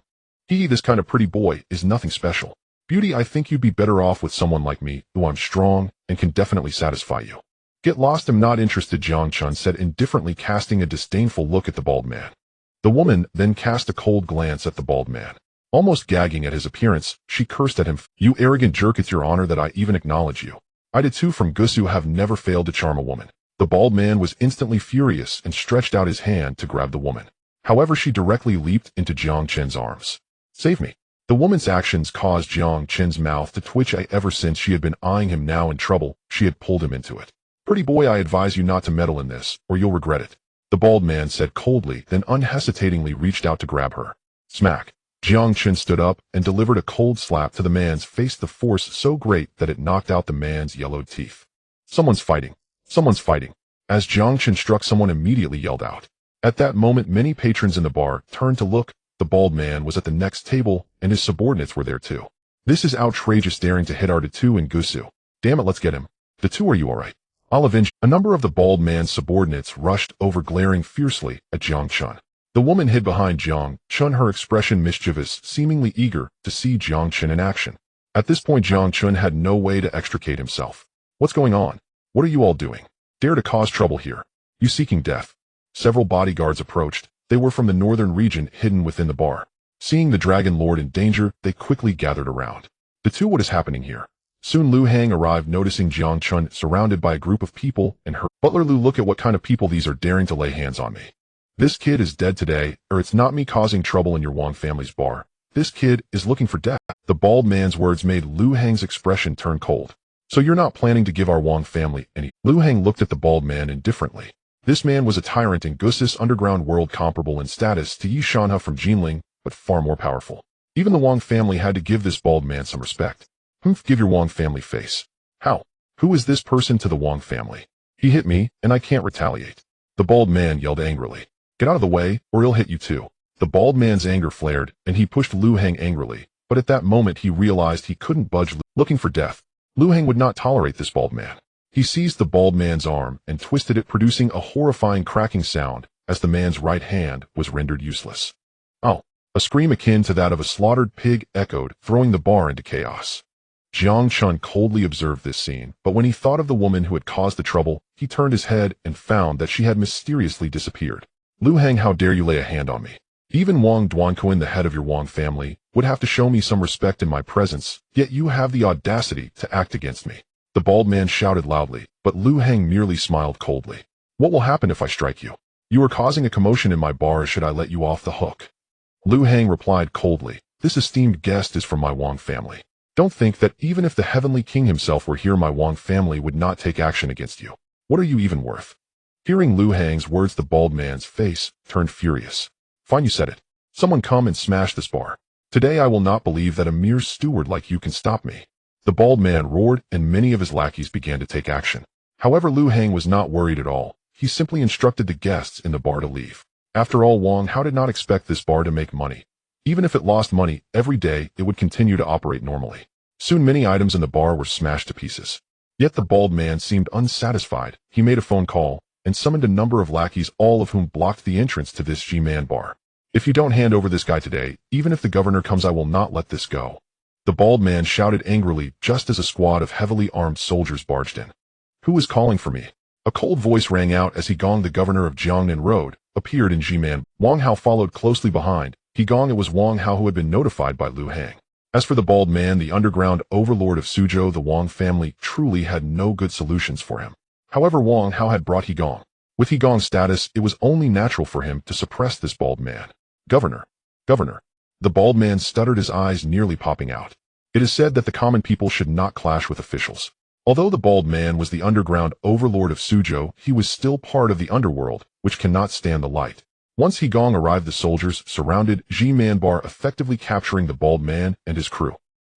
This kind of pretty boy is nothing special. Beauty, I think you'd be better off with someone like me, who I'm strong and can definitely satisfy you." "Get lost, I'm not interested," Jiang Chen said indifferently, casting a disdainful look at the bald man. The woman then cast a cold glance at the bald man. Almost gagging at his appearance, she cursed at him. "You arrogant jerk, it's your honor that I even acknowledge you. I did too from Gusu have never failed to charm a woman." The bald man was instantly furious and stretched out his hand to grab the woman. However, she directly leaped into Jiang Chen's arms. "Save me." The woman's actions caused Jiang Chen's mouth to twitch. Ever since she had been eyeing him, now in trouble, she had pulled him into it. "Pretty boy, I advise you not to meddle in this, or you'll regret it," the bald man said coldly, then unhesitatingly reached out to grab her. Smack! Jiang Chen stood up and delivered a cold slap to the man's face, the force so great that it knocked out the man's yellowed teeth. "Someone's fighting! Someone's fighting!" As Jiang Chen struck, someone immediately yelled out. At that moment, many patrons in the bar turned to look. The bald man was at the next table, and his subordinates were there too. "This is outrageous, daring to hit our Datu and Gusu. Damn it, let's get him. Datu, are you alright? I'll avenge." A number of the bald man's subordinates rushed over, glaring fiercely at Jiang Chen. The woman hid behind Jiang Chen, her expression mischievous, seemingly eager to see Jiang Chen in action. At this point, Jiang Chen had no way to extricate himself. "What's going on? What are you all doing? Dare to cause trouble here? You seeking death?" Several bodyguards approached. They were from the northern region, hidden within the bar. Seeing the Dragon Lord in danger, they quickly gathered around. "The two, what is happening here?" Soon Lu Hang arrived, noticing Jiang Chen surrounded by a group of people, and her "Butler Lu, look at what kind of people these are daring to lay hands on me. This kid is dead today, or it's not me causing trouble in your Wang family's bar. This kid is looking for death." The bald man's words made Lu Hang's expression turn cold. "So you're not planning to give our Wang family any?" Lu Hang looked at the bald man indifferently. This man was a tyrant in Gusis underground world, comparable in status to Yi Shanhe from Jinling, but far more powerful. Even the Wang family had to give this bald man some respect. Give your Wang family face." "How? Who is this person to the Wang family? He hit me, and I can't retaliate." The bald man yelled angrily. "Get out of the way, or he'll hit you too." The bald man's anger flared, and he pushed Lu Hang angrily, but at that moment he realized he couldn't budge. Looking for death, Lu Hang would not tolerate this bald man. He seized the bald man's arm and twisted it, producing a horrifying cracking sound as the man's right hand was rendered useless. "Oh!" A scream akin to that of a slaughtered pig echoed, throwing the bar into chaos. Jiang Chen coldly observed this scene, but when he thought of the woman who had caused the trouble, he turned his head and found that she had mysteriously disappeared. "Lu Hang, how dare you lay a hand on me? Even Wang Duanquan, the head of your Wang family, would have to show me some respect in my presence, yet you have the audacity to act against me. The bald man shouted loudly, but Lu Heng merely smiled coldly. What will happen if I strike you? You are causing a commotion in my bar. Should I let you off the hook? Lu Heng replied coldly, this esteemed guest is from my Wang family. Don't think that even if the heavenly king himself were here, my Wang family would not take action against you. What are you even worth? Hearing Lu Heng's words, the bald man's face turned furious. Fine, you said it. Someone come and smash this bar. Today I will not believe that a mere steward like you can stop me. The bald man roared, and many of his lackeys began to take action. However, Lu Heng was not worried at all. He simply instructed the guests in the bar to leave. After all, Wang Hao did not expect this bar to make money. Even if it lost money every day, it would continue to operate normally. Soon many items in the bar were smashed to pieces. Yet the bald man seemed unsatisfied. He made a phone call and summoned a number of lackeys, all of whom blocked the entrance to this G-Man bar. If you don't hand over this guy today, even if the governor comes, I will not let this go. The bald man shouted angrily just as a squad of heavily armed soldiers barged in. Who is calling for me? A cold voice rang out as He Gong, the governor of Jiangnan Road, appeared in G-Man. Wang Hao followed closely behind. He Gong, it was Wang Hao who had been notified by Lu Heng. As for the bald man, the underground overlord of Suzhou, the Wang family truly had no good solutions for him. However, Wang Hao had brought He Gong. With He Gong's status, it was only natural for him to suppress this bald man. Governor. The bald man stuttered, his eyes nearly popping out. It is said that the common people should not clash with officials. Although the bald man was the underground overlord of Suzhou, he was still part of the underworld, which cannot stand the light. Once He Gong arrived, the soldiers surrounded G-Man bar, effectively capturing the bald man and his crew.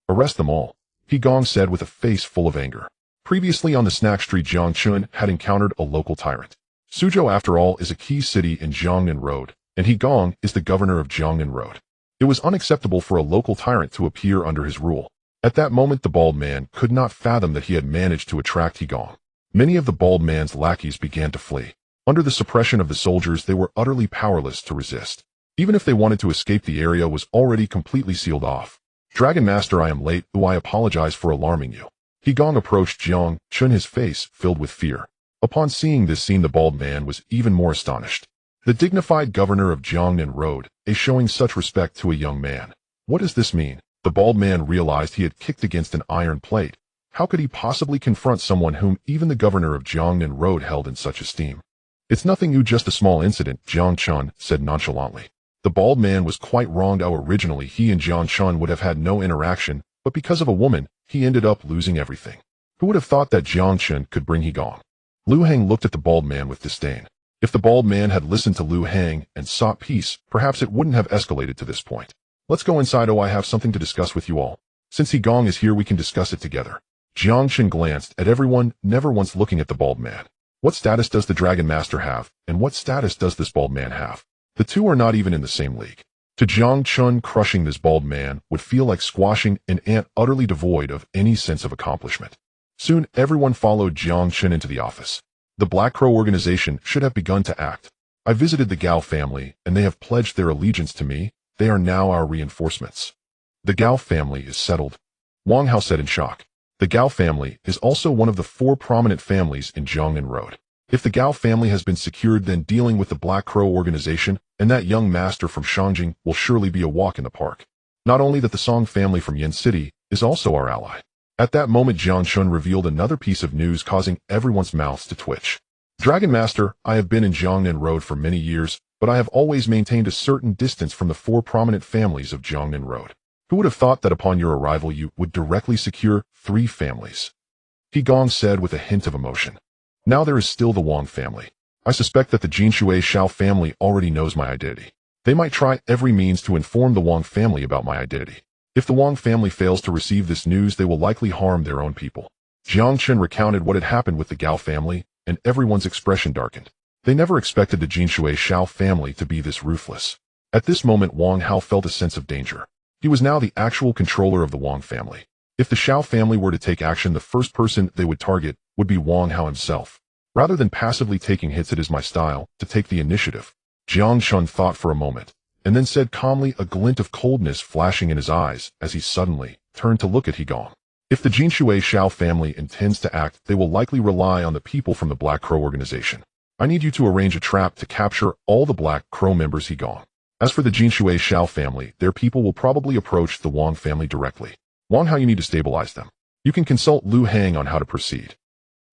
Arrest them all, He Gong said with a face full of anger. Previously on the snack street, Jiang Chen had encountered a local tyrant. Suzhou, after all, is a key city in Jiangnan Road, and He Gong is the governor of Jiangnan Road. It was unacceptable for a local tyrant to appear under his rule. At that moment, the bald man could not fathom that he had managed to attract He Gong. Many of the bald man's lackeys began to flee. Under the suppression of the soldiers, they were utterly powerless to resist. Even if they wanted to escape, the area was already completely sealed off. Dragon Master, I am late. I apologize for alarming you. He Gong approached Jiang Chen, his face filled with fear. Upon seeing this scene, the bald man was even more astonished. The dignified governor of Jiangnan Road is showing such respect to a young man. What does this mean? The bald man realized he had kicked against an iron plate. How could he possibly confront someone whom even the governor of Jiangnan Road held in such esteem? It's nothing new, just a small incident, Jiang Chen said nonchalantly. The bald man was quite wrong. Originally, he and Jiang Chen would have had no interaction, but because of a woman, he ended up losing everything. Who would have thought that Jiang Chen could bring He Gong? Lu Heng looked at the bald man with disdain. If the bald man had listened to Lu Heng and sought peace, perhaps it wouldn't have escalated to this point. Let's go inside. I have something to discuss with you all. Since He Gong is here, we can discuss it together. Jiang Chen glanced at everyone, never once looking at the bald man. What status does the Dragon Master have, and what status does this bald man have? The two are not even in the same league. To Jiang Chen, crushing this bald man would feel like squashing an ant, utterly devoid of any sense of accomplishment. Soon, everyone followed Jiang Chen into the office. The Black Crow organization should have begun to act. I visited the Gao family, and they have pledged their allegiance to me. They are now our reinforcements. The Gao family is settled, Wang Hao said in shock. The Gao family is also one of the 4 prominent families in Jiangnan Road. If the Gao family has been secured, then dealing with the Black Crow organization and that young master from Shangjing will surely be a walk in the park. Not only that, the Song family from Yin City is also our ally. At that moment, Jiang Chen revealed another piece of news, causing everyone's mouths to twitch. Dragon Master, I have been in Jiangnan Road for many years, but I have always maintained a certain distance from the 4 prominent families of Jiangnan Road. Who would have thought that upon your arrival you would directly secure 3 families? He Gong said with a hint of emotion. Now there is still the Wang family. I suspect that the Jinshui Shao family already knows my identity. They might try every means to inform the Wang family about my identity. If the Wang family fails to receive this news, they will likely harm their own people. Jiang Chen recounted what had happened with the Gao family, and everyone's expression darkened. They never expected the Jinshui Shao family to be this ruthless. At this moment, Wang Hao felt a sense of danger. He was now the actual controller of the Wang family. If the Shao family were to take action, the first person they would target would be Wang Hao himself. Rather than passively taking hits, it is my style to take the initiative. Jiang Chen thought for a moment, and then said calmly, a glint of coldness flashing in his eyes as he suddenly turned to look at He Gong. If the Jinshui Shao family intends to act, they will likely rely on the people from the Black Crow organization. I need you to arrange a trap to capture all the Black Crow members, He Gong. As for the Jinshui Shao family, their people will probably approach the Wang family directly. Wang Hao, you need to stabilize them. You can consult Lu Hang on how to proceed.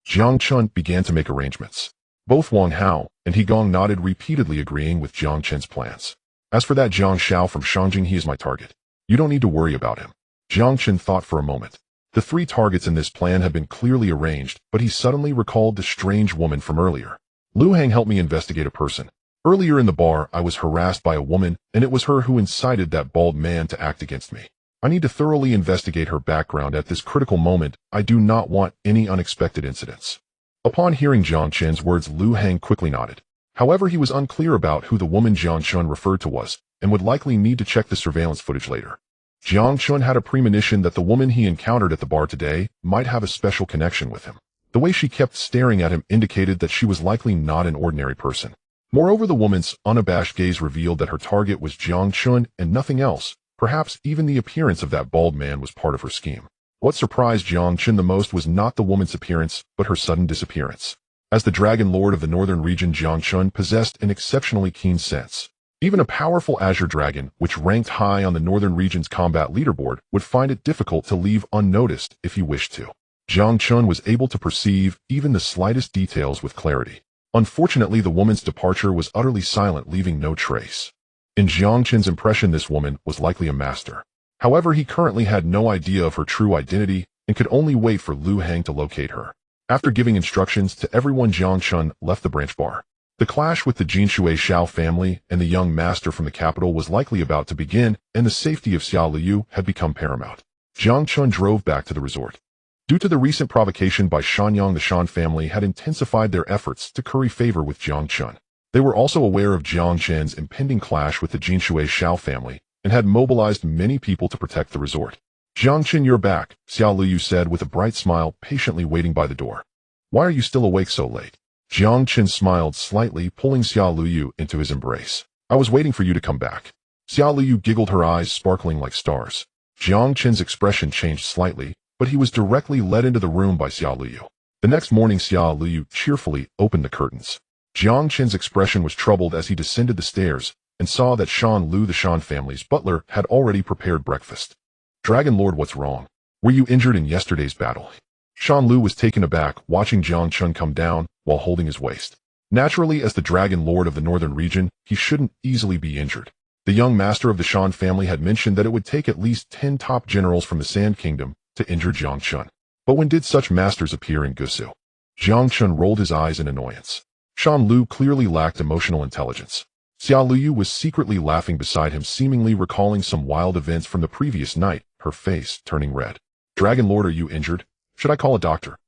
Jiang Chen began to make arrangements. Both Wang Hao and He Gong nodded, repeatedly agreeing with Jiang Chen's plans. As for that Jiang Shao from Shangjing, he is my target. You don't need to worry about him. Jiang Chen thought for a moment. The 3 targets in this plan had been clearly arranged, but he suddenly recalled the strange woman from earlier. Lu Hang helped me investigate a person. Earlier in the bar, I was harassed by a woman, and it was her who incited that bald man to act against me. I need to thoroughly investigate her background at this critical moment. I do not want any unexpected incidents. Upon hearing Jiang Chen's words, Lu Hang quickly nodded. However, he was unclear about who the woman Jiang Chen referred to was, and would likely need to check the surveillance footage later. Jiang Chen had a premonition that the woman he encountered at the bar today might have a special connection with him. The way she kept staring at him indicated that she was likely not an ordinary person. Moreover, the woman's unabashed gaze revealed that her target was Jiang Chen and nothing else. Perhaps even the appearance of that bald man was part of her scheme. What surprised Jiang Chen the most was not the woman's appearance, but her sudden disappearance. As the Dragon Lord of the Northern Region, Jiang Chen possessed an exceptionally keen sense. Even a powerful Azure Dragon, which ranked high on the Northern Region's combat leaderboard, would find it difficult to leave unnoticed if he wished to. Jiang Chen was able to perceive even the slightest details with clarity. Unfortunately, the woman's departure was utterly silent, leaving no trace. In Jiang Chen's impression, this woman was likely a master. However, he currently had no idea of her true identity and could only wait for Lu Hang to locate her. After giving instructions to everyone, Jiang Chen left the branch bar. The clash with the Jinshui Shao family and the young master from the capital was likely about to begin, and the safety of Xiao Liu had become paramount. Jiang Chen drove back to the resort. Due to the recent provocation by Shanyang, the Shan family had intensified their efforts to curry favor with Jiang Chen. They were also aware of Jiang Chen's impending clash with the Jinshui Shao family and had mobilized many people to protect the resort. Jiang Chen, you're back, Xiao Liu said with a bright smile, patiently waiting by the door. Why are you still awake so late? Jiang Chen smiled slightly, pulling Xiao Liu into his embrace. I was waiting for you to come back. Xiao Liu giggled, her eyes sparkling like stars. Jiang Chen's expression changed slightly, but he was directly led into the room by Xiao Liu. The next morning, Xiao Liu cheerfully opened the curtains. Jiang Chen's expression was troubled as he descended the stairs and saw that Shan Lu, the Shan family's butler, had already prepared breakfast. Dragon Lord, what's wrong? Were you injured in yesterday's battle? Shan Lu was taken aback, watching Jiang Chen come down while holding his waist. Naturally, as the Dragon Lord of the Northern Region, he shouldn't easily be injured. The young master of the Shan family had mentioned that it would take at least 10 top generals from the Sand Kingdom to injure Jiang Chen. But when did such masters appear in Gusu? Jiang Chen rolled his eyes in annoyance. Shan Lu clearly lacked emotional intelligence. Xiao Liu was secretly laughing beside him, seemingly recalling some wild events from the previous night, her face turning red. Dragon Lord, are you injured? Should I call a doctor?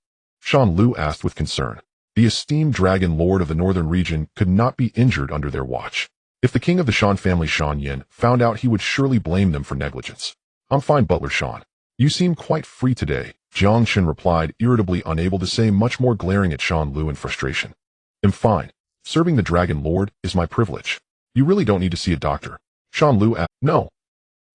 Shan Lu asked with concern. The esteemed Dragon Lord of the Northern Region could not be injured under their watch. If the king of the Shan family, Shan Yin, found out, he would surely blame them for negligence. I'm fine, Butler Shan. You seem quite free today, Jiang Chen replied, irritably, unable to say much more, glaring at Shan Lu in frustration. I'm fine. Serving the Dragon Lord is my privilege. You really don't need to see a doctor. Shan Lu asked. No.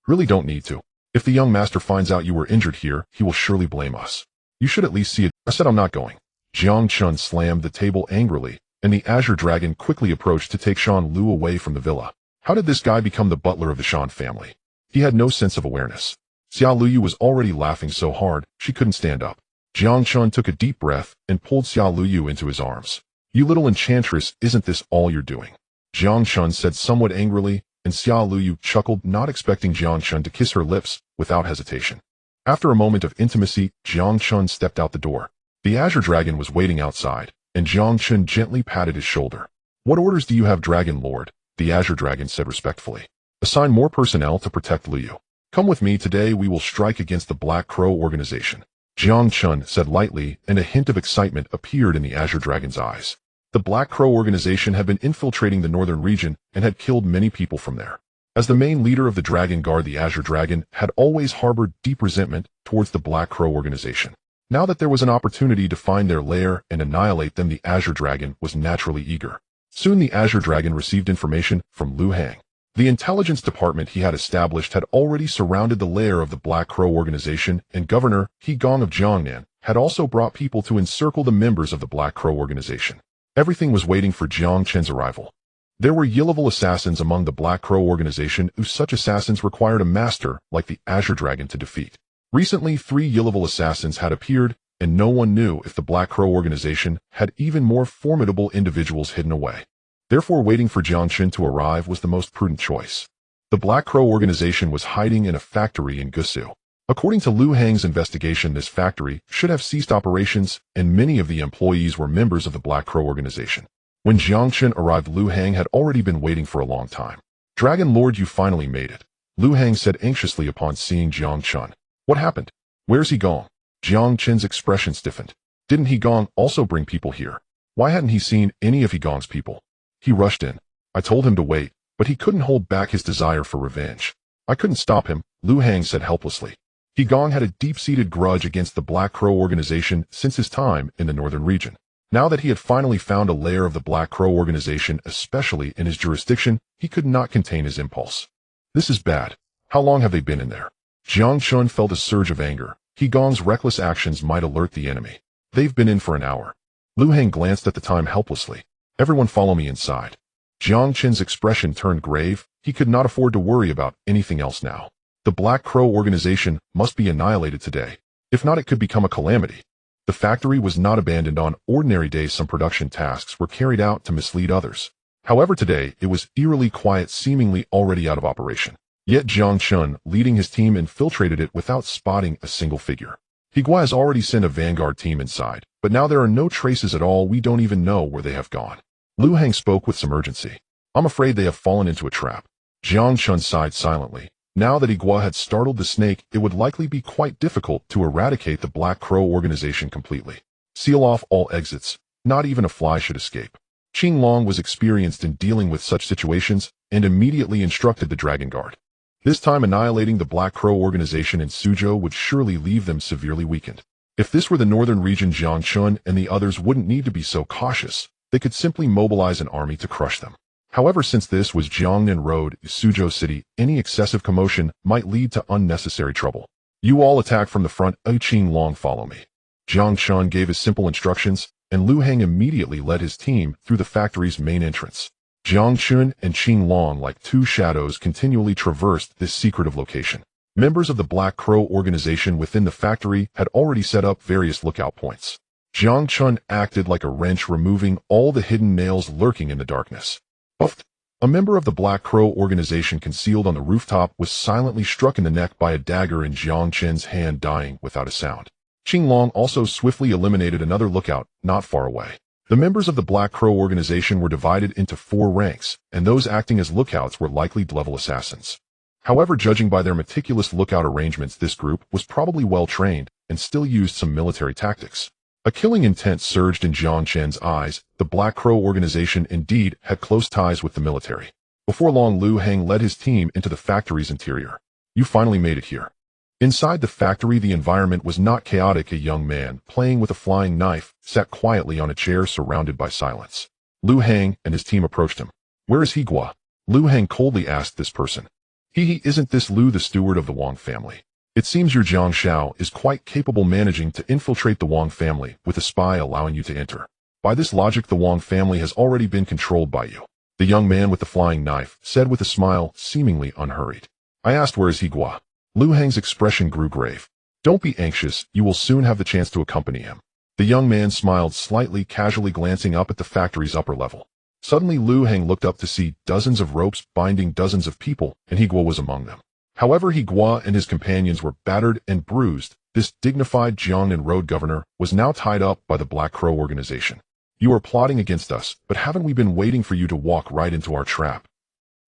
Really don't need to. If the young master finds out you were injured here, he will surely blame us. You should at least see it. I said I'm not going. Jiang Chen slammed the table angrily, and the Azure Dragon quickly approached to take Shan Lu away from the villa. How did this guy become the butler of the Shan family? He had no sense of awareness. Xiao Liu was already laughing so hard she couldn't stand up. Jiang Chen took a deep breath and pulled Xiao Liu into his arms. You little enchantress, isn't this all you're doing? Jiang Chen said somewhat angrily, and Xiao Liu chuckled, not expecting Jiang Chen to kiss her lips without hesitation. After a moment of intimacy, Jiang Chen stepped out the door. The Azure Dragon was waiting outside, and Jiang Chen gently patted his shoulder. What orders do you have, Dragon Lord? The Azure Dragon said respectfully. Assign more personnel to protect Liu. Come with me, today we will strike against the Black Crow organization. Jiang Chen said lightly, and a hint of excitement appeared in the Azure Dragon's eyes. The Black Crow organization had been infiltrating the northern region and had killed many people from there. As the main leader of the Dragon Guard, the Azure Dragon had always harbored deep resentment towards the Black Crow organization. Now that there was an opportunity to find their lair and annihilate them, the Azure Dragon was naturally eager. Soon the Azure Dragon received information from Lu Hang. The intelligence department he had established had already surrounded the lair of the Black Crow organization, and Governor He Gong of Jiangnan had also brought people to encircle the members of the Black Crow organization. Everything was waiting for Jiang Chen's arrival. There were youthful assassins among the Black Crow organization who such assassins required a master like the Azure Dragon to defeat. Recently, 3 youthful assassins had appeared, and no one knew if the Black Crow organization had even more formidable individuals hidden away. Therefore, waiting for Jiang Chen to arrive was the most prudent choice. The Black Crow organization was hiding in a factory in Gusu. According to Lu Hang's investigation, this factory should have ceased operations, and many of the employees were members of the Black Crow organization. When Jiang Chen arrived, Lu Hang had already been waiting for a long time. "Dragon Lord, you finally made it," Lu Hang said anxiously upon seeing Jiang Chen. "What happened? Where's he gone?" Jiang Chen's expression stiffened. "Didn't He Gong also bring people here? Why hadn't he seen any of He Gong's people? He rushed in. I told him to wait, but he couldn't hold back his desire for revenge. I couldn't stop him," Lu Hang said helplessly. He Gong had a deep-seated grudge against the Black Crow organization since his time in the northern region. Now that he had finally found a lair of the Black Crow organization, especially in his jurisdiction, he could not contain his impulse. "This is bad. How long have they been in there?" Jiang Chen felt a surge of anger. He Gong's reckless actions might alert the enemy. "They've been in for an hour." Lu Hang glanced at the time helplessly. "Everyone follow me inside." Jiang Chen's expression turned grave. He could not afford to worry about anything else now. The Black Crow organization must be annihilated today. If not, it could become a calamity. The factory was not abandoned. On ordinary days, some production tasks were carried out to mislead others. However, today, it was eerily quiet, seemingly already out of operation. Yet Jiang Chen, leading his team, infiltrated it without spotting a single figure. Higuo has already sent a vanguard team inside, but now there are no traces at all. We don't even know where they have gone. Lu Hang spoke with some urgency. "I'm afraid they have fallen into a trap." Jiang Chen sighed silently. Now that Higuo had startled the snake, it would likely be quite difficult to eradicate the Black Crow organization completely. Seal off all exits. Not even a fly should escape. Qing Long was experienced in dealing with such situations and immediately instructed the Dragon Guard. This time, annihilating the Black Crow organization in Suzhou would surely leave them severely weakened. If this were the northern region, Jiang Chen and the others wouldn't need to be so cautious. They could simply mobilize an army to crush them. However, since this was Jiangnan Road, Suzhou City, any excessive commotion might lead to unnecessary trouble. "You all attack from the front. Qing Long, follow me." Jiang Chen gave his simple instructions, and Lu Hang immediately led his team through the factory's main entrance. Jiang Chen and Qing Long, like two shadows, continually traversed this secretive location. Members of the Black Crow organization within the factory had already set up various lookout points. Jiang Chen acted like a wrench, removing all the hidden nails lurking in the darkness. Buffed. A member of the Black Crow organization concealed on the rooftop was silently struck in the neck by a dagger in Jiang Chen's hand, dying without a sound. Qing Long also swiftly eliminated another lookout not far away. The members of the Black Crow organization were divided into 4 ranks, and those acting as lookouts were likely level assassins. However, judging by their meticulous lookout arrangements, this group was probably well trained and still used some military tactics. A killing intent surged in Jiang Chen's eyes. The Black Crow organization indeed had close ties with the military. Before long, Lu Hang led his team into the factory's interior. "You finally made it here." Inside the factory, the environment was not chaotic. A young man, playing with a flying knife, sat quietly on a chair surrounded by silence. Lu Hang and his team approached him. "Where is Higuo?" Lu Hang coldly asked this person. Isn't this Lu, the steward of the Wang family? It seems your Jiang Xiao is quite capable, managing to infiltrate the Wang family with a spy allowing you to enter. By this logic, the Wang family has already been controlled by you," the young man with the flying knife said with a smile, seemingly unhurried. "I asked, where is Higuo?" Lu Hang's expression grew grave. "Don't be anxious, you will soon have the chance to accompany him." The young man smiled slightly, casually glancing up at the factory's upper level. Suddenly, Lu Hang looked up to see dozens of ropes binding dozens of people, and Higuo was among them. However, Higuo and his companions were battered and bruised. This dignified Jiangnan Road governor was now tied up by the Black Crow organization. "You are plotting against us, but haven't we been waiting for you to walk right into our trap?"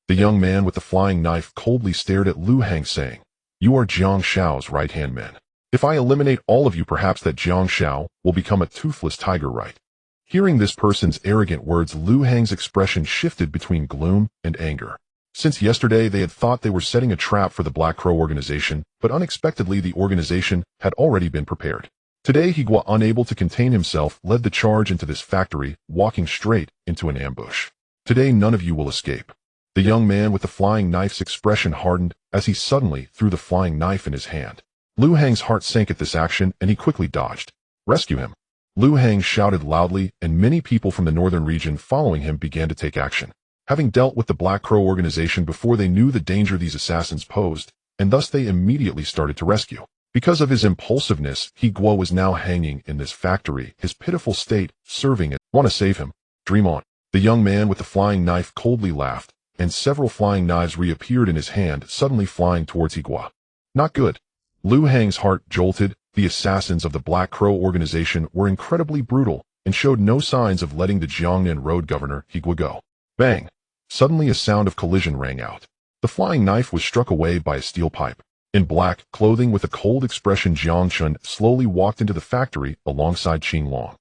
The young man with the flying knife coldly stared at Lu Hang, saying, "You are Jiang Xiao's right-hand man. If I eliminate all of you, perhaps that Jiang Xiao will become a toothless tiger, right?" Hearing this person's arrogant words, Lu Hang's expression shifted between gloom and anger. Since yesterday, they had thought they were setting a trap for the Black Crow organization, but unexpectedly the organization had already been prepared. Today, Higuo, unable to contain himself, led the charge into this factory, walking straight into an ambush. "Today, none of you will escape." The young man with the flying knife's expression hardened as he suddenly threw the flying knife in his hand. Lu Hang's heart sank at this action, and he quickly dodged. "Rescue him!" Lu Hang shouted loudly, and many people from the northern region following him began to take action. having dealt with the Black Crow organization before they knew the danger these assassins posed, and thus they immediately started to rescue. Because of his impulsiveness, Guo was now hanging in this factory, his pitiful state serving as, "Want to save him? Dream on." The young man with the flying knife coldly laughed, and several flying knives reappeared in his hand, suddenly flying towards Guo. Not good. Liu Hang's heart jolted. The assassins of the Black Crow organization were incredibly brutal and showed no signs of letting the Jiangnan road governor Guo go. Bang! Suddenly a sound of collision rang out. The flying knife was struck away by a steel pipe. In black clothing with a cold expression, Jiang Chen slowly walked into the factory alongside Qing Long.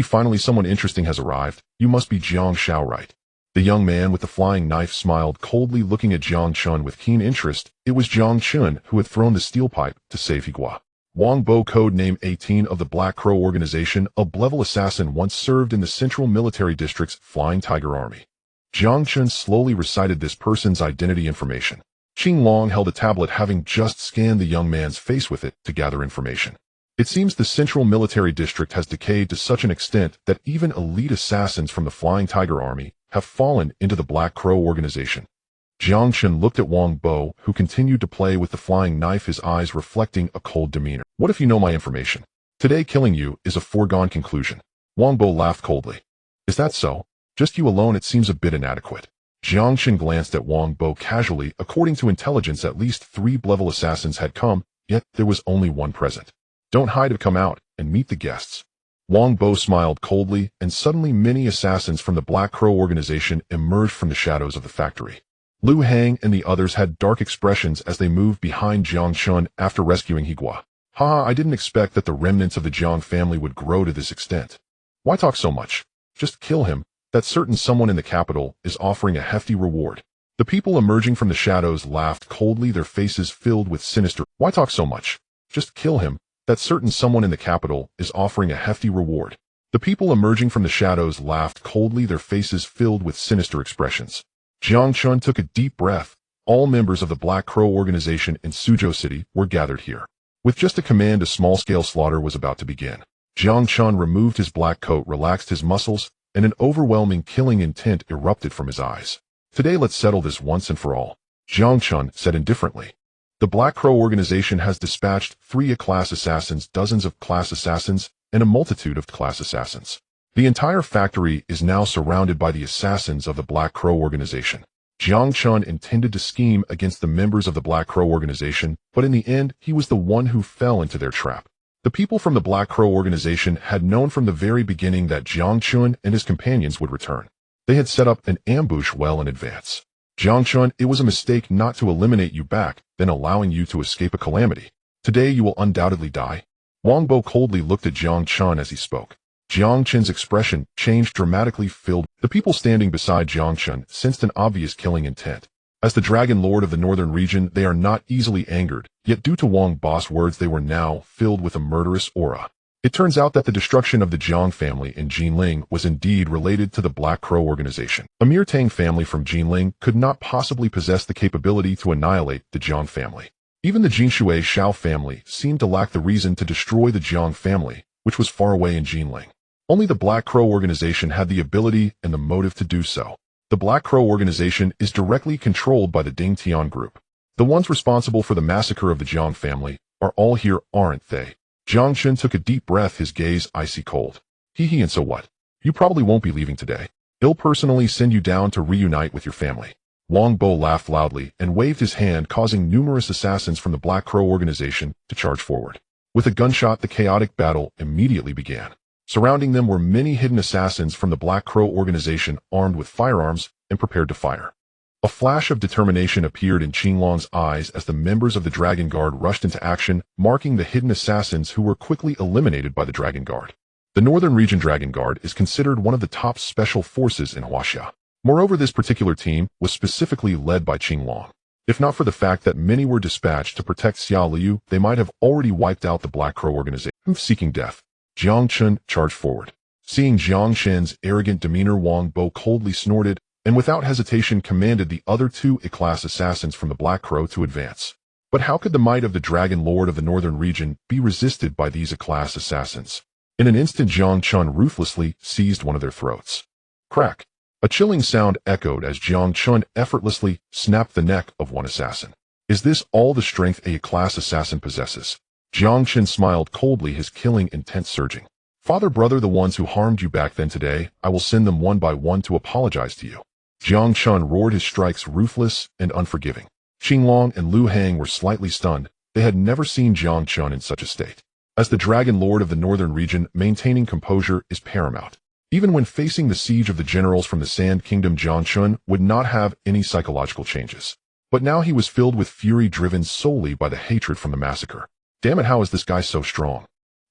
Finally someone interesting has arrived. You must be Jiang Shao, right? The young man with the flying knife smiled coldly, looking at Jiang Chen with keen interest. It was Jiang Chen who had thrown the steel pipe to save Guo. Wang Bo, code name 18 of the Black Crow organization, a level assassin once served in the Central Military District's Flying Tiger Army. Jiang Chen slowly recited this person's identity information. Qing Long held a tablet, having just scanned the young man's face with it to gather information. It seems the Central Military District has decayed to such an extent that even elite assassins from the Flying Tiger Army have fallen into the Black Crow organization. Jiang Chen looked at Wang Bo, who continued to play with the flying knife, his eyes reflecting a cold demeanor. "What if you know my information? Today killing you is a foregone conclusion." Wang Bo laughed coldly. "Is that so? Just you alone? It seems a bit inadequate." Jiang Chen glanced at Wang Bo casually. According to intelligence, at least 3 level assassins had come, yet there was only one present. "Don't hide, come out and meet the guests." Wang Bo smiled coldly, and suddenly many assassins from the Black Crow organization emerged from the shadows of the factory. Liu Hang and the others had dark expressions as they moved behind Jiang Chen after rescuing Guo. "Ha, I didn't expect that the remnants of the Jiang family would grow to this extent. Why talk so much? Just kill him. That certain someone in the capital is offering a hefty reward." The people emerging from the shadows laughed coldly, their faces filled with sinister. "Why talk so much? Just kill him. That certain someone in the capital is offering a hefty reward." The people emerging from the shadows laughed coldly, their faces filled with sinister expressions. Jiang Chen took a deep breath. All members of the Black Crow organization in Suzhou City were gathered here. With just a command, a small-scale slaughter was about to begin. Jiang Chen removed his black coat, relaxed his muscles, and an overwhelming killing intent erupted from his eyes. "Today let's settle this once and for all," Jiang Chen said indifferently. "The Black Crow organization has dispatched 3 class assassins, dozens of class assassins, and a multitude of class assassins. The entire factory is now surrounded by the assassins of the Black Crow organization." Jiang Chen intended to scheme against the members of the Black Crow organization, but in the end, he was the one who fell into their trap. The people from the Black Crow organization had known from the very beginning that Jiang Chen and his companions would return. They had set up an ambush well in advance. "Jiang Chen, it was a mistake not to eliminate you back, then allowing you to escape a calamity. Today you will undoubtedly die." Wang Bo coldly looked at Jiang Chen as he spoke. Jiang Chen's expression changed dramatically, filled. The people standing beside Jiang Chen sensed an obvious killing intent. As the Dragon Lord of the Northern region, they are not easily angered, yet due to Wang Bo's words they were now filled with a murderous aura. It turns out that the destruction of the Jiang family in Jinling was indeed related to the Black Crow organization. A mere Tang family from Jinling could not possibly possess the capability to annihilate the Jiang family. Even the Jinshui Shao family seemed to lack the reason to destroy the Jiang family, which was far away in Jinling. Only the Black Crow organization had the ability and the motive to do so. The Black Crow organization is directly controlled by the Ding Tian group. The ones responsible for the massacre of the Jiang family are all here, aren't they? Jiang Chen took a deep breath, his gaze icy cold. And so what? You probably won't be leaving today. I'll personally send you down to reunite with your family." Wang Bo laughed loudly and waved his hand, causing numerous assassins from the Black Crow organization to charge forward. With a gunshot, the chaotic battle immediately began. Surrounding them were many hidden assassins from the Black Crow organization, armed with firearms and prepared to fire. A flash of determination appeared in Qinglong's eyes as the members of the Dragon Guard rushed into action, marking the hidden assassins who were quickly eliminated by the Dragon Guard. The Northern Region Dragon Guard is considered one of the top special forces in Huaxia. Moreover, this particular team was specifically led by Qinglong. If not for the fact that many were dispatched to protect Xiao Liu, they might have already wiped out the Black Crow organization. Seeking death, Jiang Chen charged forward. Seeing Jiang Chen's arrogant demeanor, Wang Bo coldly snorted, and without hesitation commanded the other 2 A-class assassins from the Black Crow to advance. But how could the might of the Dragon Lord of the Northern Region be resisted by these A-class assassins? In an instant, Jiang Chen ruthlessly seized one of their throats. Crack! A chilling sound echoed as Jiang Chen effortlessly snapped the neck of one assassin. Is this all the strength a class assassin possesses? Jiang Chen smiled coldly, his killing intent surging. Father, brother, the ones who harmed you back then today, I will send them one by one to apologize to you. Jiang Chen roared, his strikes ruthless and unforgiving. Qinglong and Lu Hang were slightly stunned. They had never seen Jiang Chen in such a state. As the Dragon Lord of the Northern region, maintaining composure is paramount. Even when facing the siege of the generals from the Sand Kingdom, Jiang Chen would not have any psychological changes. But now he was filled with fury, driven solely by the hatred from the massacre. Damn it, how is this guy so strong?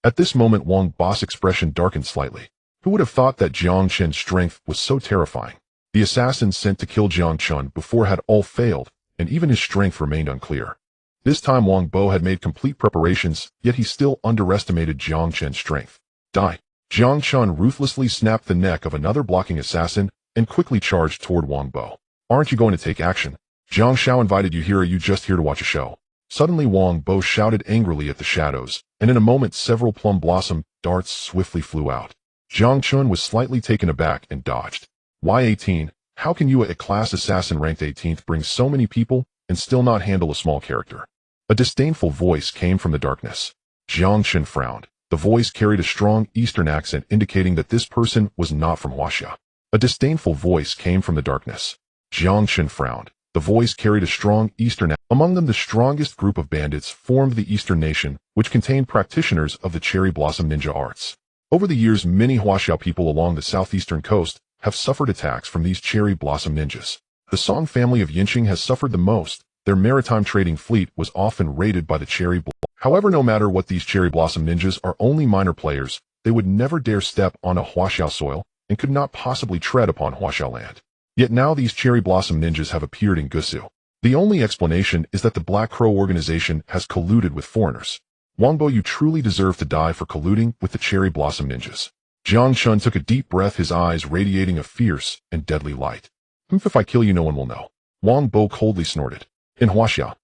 At this moment, Wang Bo's expression darkened slightly. Who would have thought that Jiang Chen's strength was so terrifying? The assassins sent to kill Jiang Chen before had all failed, and even his strength remained unclear. This time Wang Bo had made complete preparations, yet he still underestimated Jiang Chen's strength. Die! Jiang Chen ruthlessly snapped the neck of another blocking assassin and quickly charged toward Wang Bo. Aren't you going to take action? Jiang Shao invited you here, or are you just here to watch a show? Suddenly Wang Bo shouted angrily at the shadows, and in a moment several plum blossom darts swiftly flew out. Jiang Chen was slightly taken aback and dodged. Why 18? How can you, a class assassin ranked 18th, bring so many people and still not handle a small character? A disdainful voice came from the darkness. Jiang Chen frowned. The voice carried a strong Eastern accent, indicating that this person was not from Huaxia. A disdainful voice came from the darkness. Jiang Chen frowned. The voice carried a strong Eastern accent. Among them, the strongest group of bandits formed the Eastern Nation, which contained practitioners of the Cherry Blossom Ninja arts. Over the years, many Huaxia people along the southeastern coast have suffered attacks from these Cherry Blossom Ninjas. The Song family of Yinqing has suffered the most. Their maritime trading fleet was often raided by the Cherry Blossom. However, no matter what, these Cherry Blossom Ninjas are only minor players. They would never dare step on a Huaxia soil and could not possibly tread upon Huaxia land. Yet now these Cherry Blossom Ninjas have appeared in Gusu. The only explanation is that the Black Crow organization has colluded with foreigners. Wang Bo, you truly deserve to die for colluding with the Cherry Blossom Ninjas. Jiang Chen took a deep breath, his eyes radiating a fierce and deadly light. If I kill you, no one will know. Wang Bo coldly snorted. In Huaxia,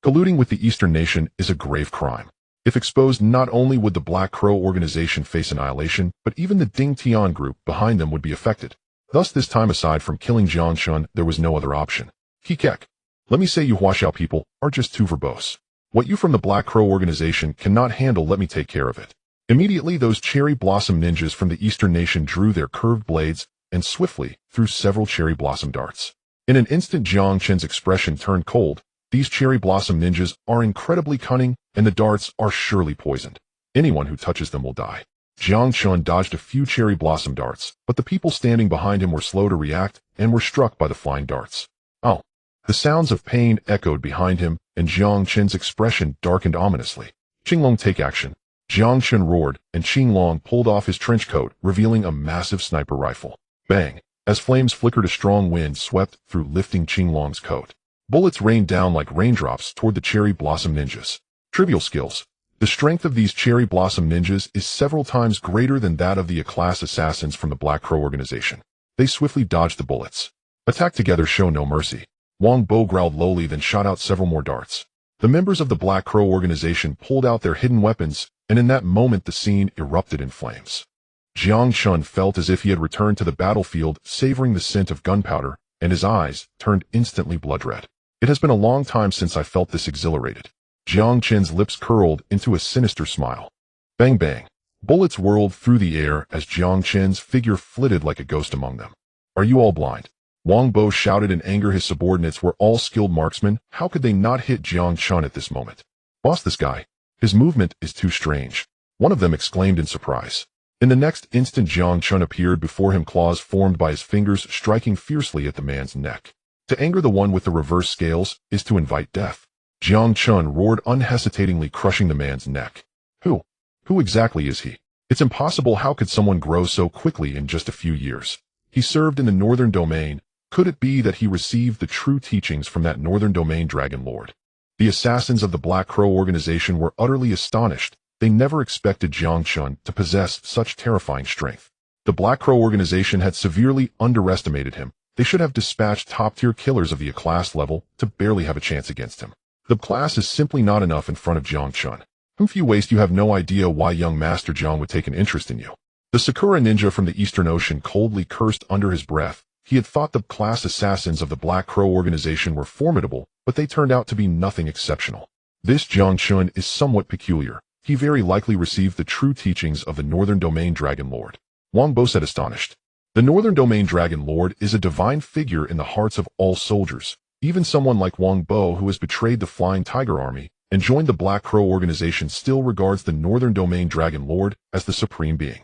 colluding with the Eastern Nation is a grave crime. If exposed, not only would the Black Crow organization face annihilation, but even the Ding Tian group behind them would be affected. Thus, this time, aside from killing Jiang Chen, there was no other option. Kek. Let me say, you Huaxia people are just too verbose. What you from the Black Crow organization cannot handle, let me take care of it. Immediately, those Cherry Blossom Ninjas from the Eastern Nation drew their curved blades and swiftly threw several Cherry Blossom darts. In an instant, Jiang Chen's expression turned cold. These Cherry Blossom Ninjas are incredibly cunning, and the darts are surely poisoned. Anyone who touches them will die. Jiang Chen dodged a few Cherry Blossom darts, but the people standing behind him were slow to react and were struck by the flying darts. Oh! The sounds of pain echoed behind him, and Jiang Chen's expression darkened ominously. Qinglong, take action. Jiang Chen roared, and Qinglong pulled off his trench coat, revealing a massive sniper rifle. Bang! As flames flickered, a strong wind swept through, lifting Qinglong's coat. Bullets rained down like raindrops toward the Cherry Blossom Ninjas. Trivial skills. The strength of these Cherry Blossom Ninjas is several times greater than that of the A-class assassins from the Black Crow organization. They swiftly dodged the bullets. Attack together, show no mercy. Wang Bo growled lowly, then shot out several more darts. The members of the Black Crow organization pulled out their hidden weapons, and in that moment the scene erupted in flames. Jiang Chen felt as if he had returned to the battlefield, savoring the scent of gunpowder, and his eyes turned instantly blood red. It has been a long time since I felt this exhilarated. Jiang Chen's lips curled into a sinister smile. Bang bang. Bullets whirled through the air as Jiang Chen's figure flitted like a ghost among them. Are you all blind? Wang Bo shouted in anger. His subordinates were all skilled marksmen. How could they not hit Jiang Chen at this moment? Boss, this guy. His movement is too strange. One of them exclaimed in surprise. In the next instant, Jiang Chen appeared before him, claws formed by his fingers striking fiercely at the man's neck. To anger the one with the reverse scales is to invite death. Jiang Chen roared unhesitatingly, crushing the man's neck. Who exactly is he? It's impossible. How could someone grow so quickly in just a few years? He served in the Northern Domain. Could it be that he received the true teachings from that Northern Domain Dragon Lord? The assassins of the Black Crow organization were utterly astonished. They never expected Jiang Chen to possess such terrifying strength. The Black Crow organization had severely underestimated him. They should have dispatched top-tier killers of the A-class level to barely have a chance against him. The class is simply not enough in front of Jiang Chen. If you waste, you have no idea why young Master Jiang would take an interest in you. The Sakura ninja from the Eastern Ocean coldly cursed under his breath, He had thought the class assassins of the Black Crow organization were formidable, but they turned out to be nothing exceptional. This Jiang Chen is somewhat peculiar. He very likely received the true teachings of the Northern Domain Dragon Lord. Wang Bo said, astonished. The Northern Domain Dragon Lord is a divine figure in the hearts of all soldiers. Even someone like Wang Bo, who has betrayed the Flying Tiger Army and joined the Black Crow organization, still regards the Northern Domain Dragon Lord as the supreme being.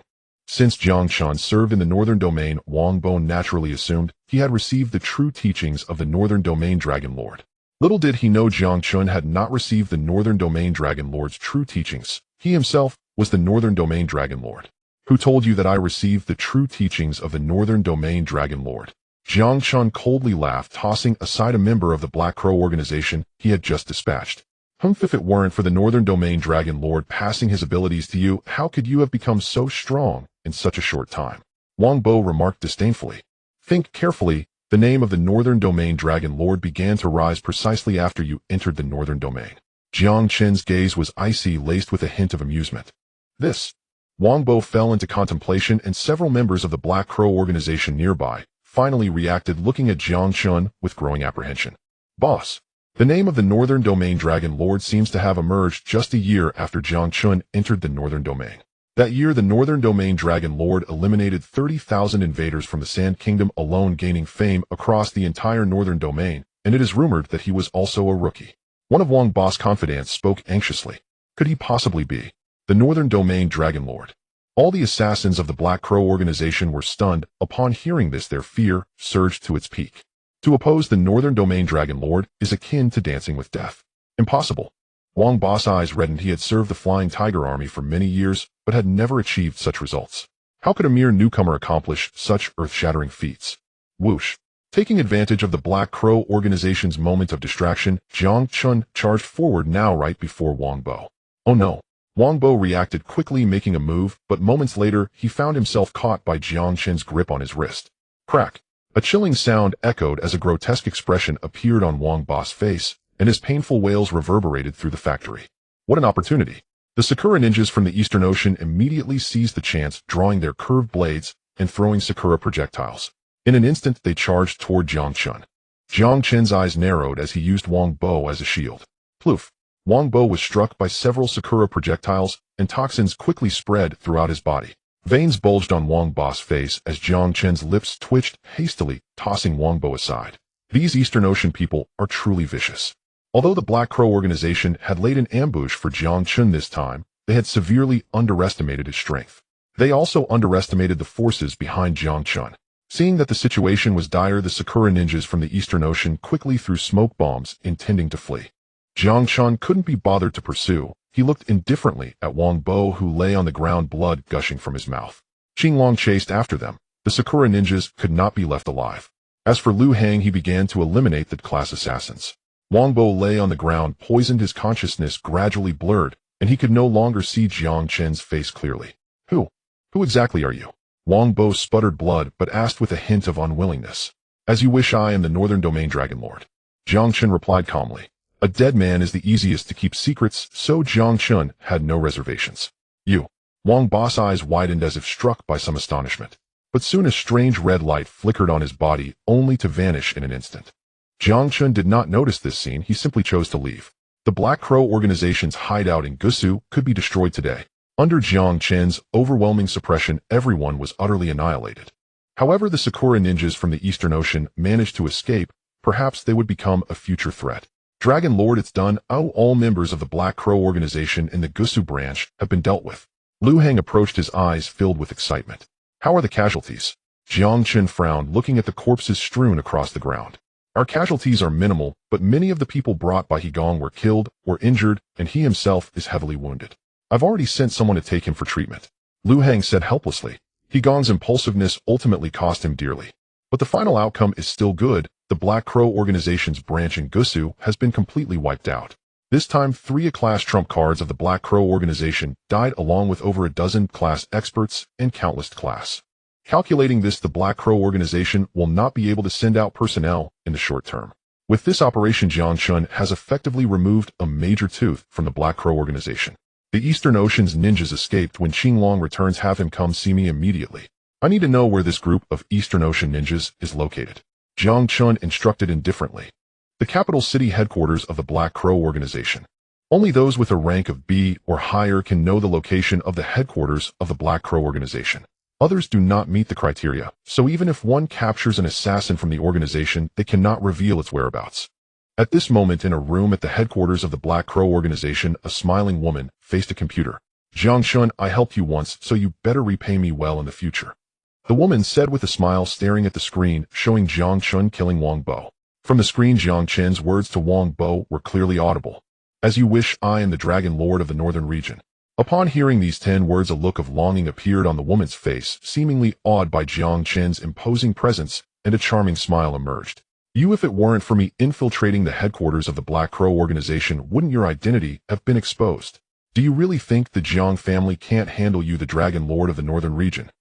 Since Jiang Chen served in the Northern Domain, Wang Bo naturally assumed he had received the true teachings of the Northern Domain Dragon Lord. Little did he know Jiang Chen had not received the Northern Domain Dragon Lord's true teachings. He himself was the Northern Domain Dragon Lord. Who told you that I received the true teachings of the Northern Domain Dragon Lord? Jiang Chen coldly laughed, tossing aside a member of the Black Crow organization he had just dispatched. If it weren't for the Northern Domain Dragon Lord passing his abilities to you, how could you have become so strong in such a short time? Wang Bo remarked disdainfully. Think carefully. The name of the Northern Domain Dragon Lord began to rise precisely after you entered the Northern Domain. Jiang Chen's gaze was icy, laced with a hint of amusement. This. Wang Bo fell into contemplation, and several members of the Black Crow organization nearby finally reacted, looking at Jiang Chen with growing apprehension. Boss. The name of the Northern Domain Dragon Lord seems to have emerged just a year after Jiang Chen entered the Northern Domain. That year, the Northern Domain Dragon Lord eliminated 30,000 invaders from the Sand Kingdom alone, gaining fame across the entire Northern Domain, and it is rumored that he was also a rookie. One of Wang Bo's confidants spoke anxiously. Could he possibly be the Northern Domain Dragon Lord? All the assassins of the Black Crow organization were stunned. Upon hearing this, their fear surged to its peak. To oppose the Northern Domain Dragon Lord is akin to dancing with death. Impossible. Wang Bo's eyes reddened. He had served the Flying Tiger Army for many years, but had never achieved such results. How could a mere newcomer accomplish such earth-shattering feats? Whoosh. Taking advantage of the Black Crow organization's moment of distraction, Jiang Chen charged forward, now right before Wang Bo. Oh no. Wang Bo reacted quickly, making a move, but moments later, he found himself caught by Jiang Chen's grip on his wrist. Crack. A chilling sound echoed as a grotesque expression appeared on Wang Bo's face, and his painful wails reverberated through the factory. What an opportunity. The Sakura ninjas from the Eastern Ocean immediately seized the chance, drawing their curved blades and throwing Sakura projectiles. In an instant, they charged toward Jiang Chen. Jiang Chen's eyes narrowed as he used Wang Bo as a shield. Ploof. Wang Bo was struck by several Sakura projectiles, and toxins quickly spread throughout his body. Veins bulged on Wang Bo's face as Jiang Chen's lips twitched, hastily tossing Wang Bo aside. These Eastern Ocean people are truly vicious. Although the Black Crow organization had laid an ambush for Jiang Chen this time, they had severely underestimated his strength. They also underestimated the forces behind Jiang Chen. Seeing that the situation was dire, the Sakura ninjas from the Eastern Ocean quickly threw smoke bombs, intending to flee. Jiang Chen couldn't be bothered to pursue. He looked indifferently at Wang Bo, who lay on the ground, blood gushing from his mouth. Qinglong chased after them. The Sakura ninjas could not be left alive. As for Liu Hang, he began to eliminate the class assassins. Wang Bo lay on the ground, poisoned, his consciousness gradually blurred, and he could no longer see Jiang Chen's face clearly. Who exactly are you? Wang Bo sputtered blood, but asked with a hint of unwillingness. As you wish, I am the Northern Domain Dragon Lord. Jiang Chen replied calmly. A dead man is the easiest to keep secrets, so Jiang Chen had no reservations. You. Wang Bo's eyes widened as if struck by some astonishment. But soon a strange red light flickered on his body, only to vanish in an instant. Jiang Chen did not notice this scene. He simply chose to leave. The Black Crow organization's hideout in Gusu could be destroyed today. Under Jiang Chen's overwhelming suppression, everyone was utterly annihilated. However, the Sakura ninjas from the Eastern Ocean managed to escape. Perhaps they would become a future threat. Dragon Lord, it's done. All members of the Black Crow organization in the Gusu branch have been dealt with. Liu Hang approached, his eyes filled with excitement. How are the casualties? Jiang Chen frowned, looking at the corpses strewn across the ground. Our casualties are minimal, but many of the people brought by Higong were killed or injured, and he himself is heavily wounded. I've already sent someone to take him for treatment. Liu Hang said helplessly. Higong's impulsiveness ultimately cost him dearly. But the final outcome is still good. The Black Crow organization's branch in Gusu has been completely wiped out. This time, 3 class trump cards of the Black Crow organization died, along with over a dozen class experts and countless class. Calculating this, the Black Crow organization will not be able to send out personnel in the short term. With this operation, Jiang Chen has effectively removed a major tooth from the Black Crow organization. The Eastern Ocean's ninjas escaped. When Qinglong returns, have him come see me immediately. I need to know where this group of Eastern Ocean ninjas is located. Jiang Chen instructed indifferently. The capital city headquarters of the Black Crow organization. Only those with a rank of B or higher can know the location of the headquarters of the Black Crow organization. Others do not meet the criteria, so even if one captures an assassin from the organization, they cannot reveal its whereabouts. At this moment in a room at the headquarters of the Black Crow organization, a smiling woman faced a computer. Jiang Chen, I helped you once, so you better repay me well in the future. The woman said with a smile, staring at the screen, showing Jiang Chen killing Wang Bo. From the screen, Jiang Chen's words to Wang Bo were clearly audible. As you wish, I am the Dragon Lord of the Northern region. Upon hearing these 10 words, a look of longing appeared on the woman's face, seemingly awed by Jiang Chen's imposing presence, and a charming smile emerged. You, if it weren't for me infiltrating the headquarters of the Black Crow organization, wouldn't your identity have been exposed? Do you really think the Jiang family can't handle you, the Dragon Lord of the Northern region?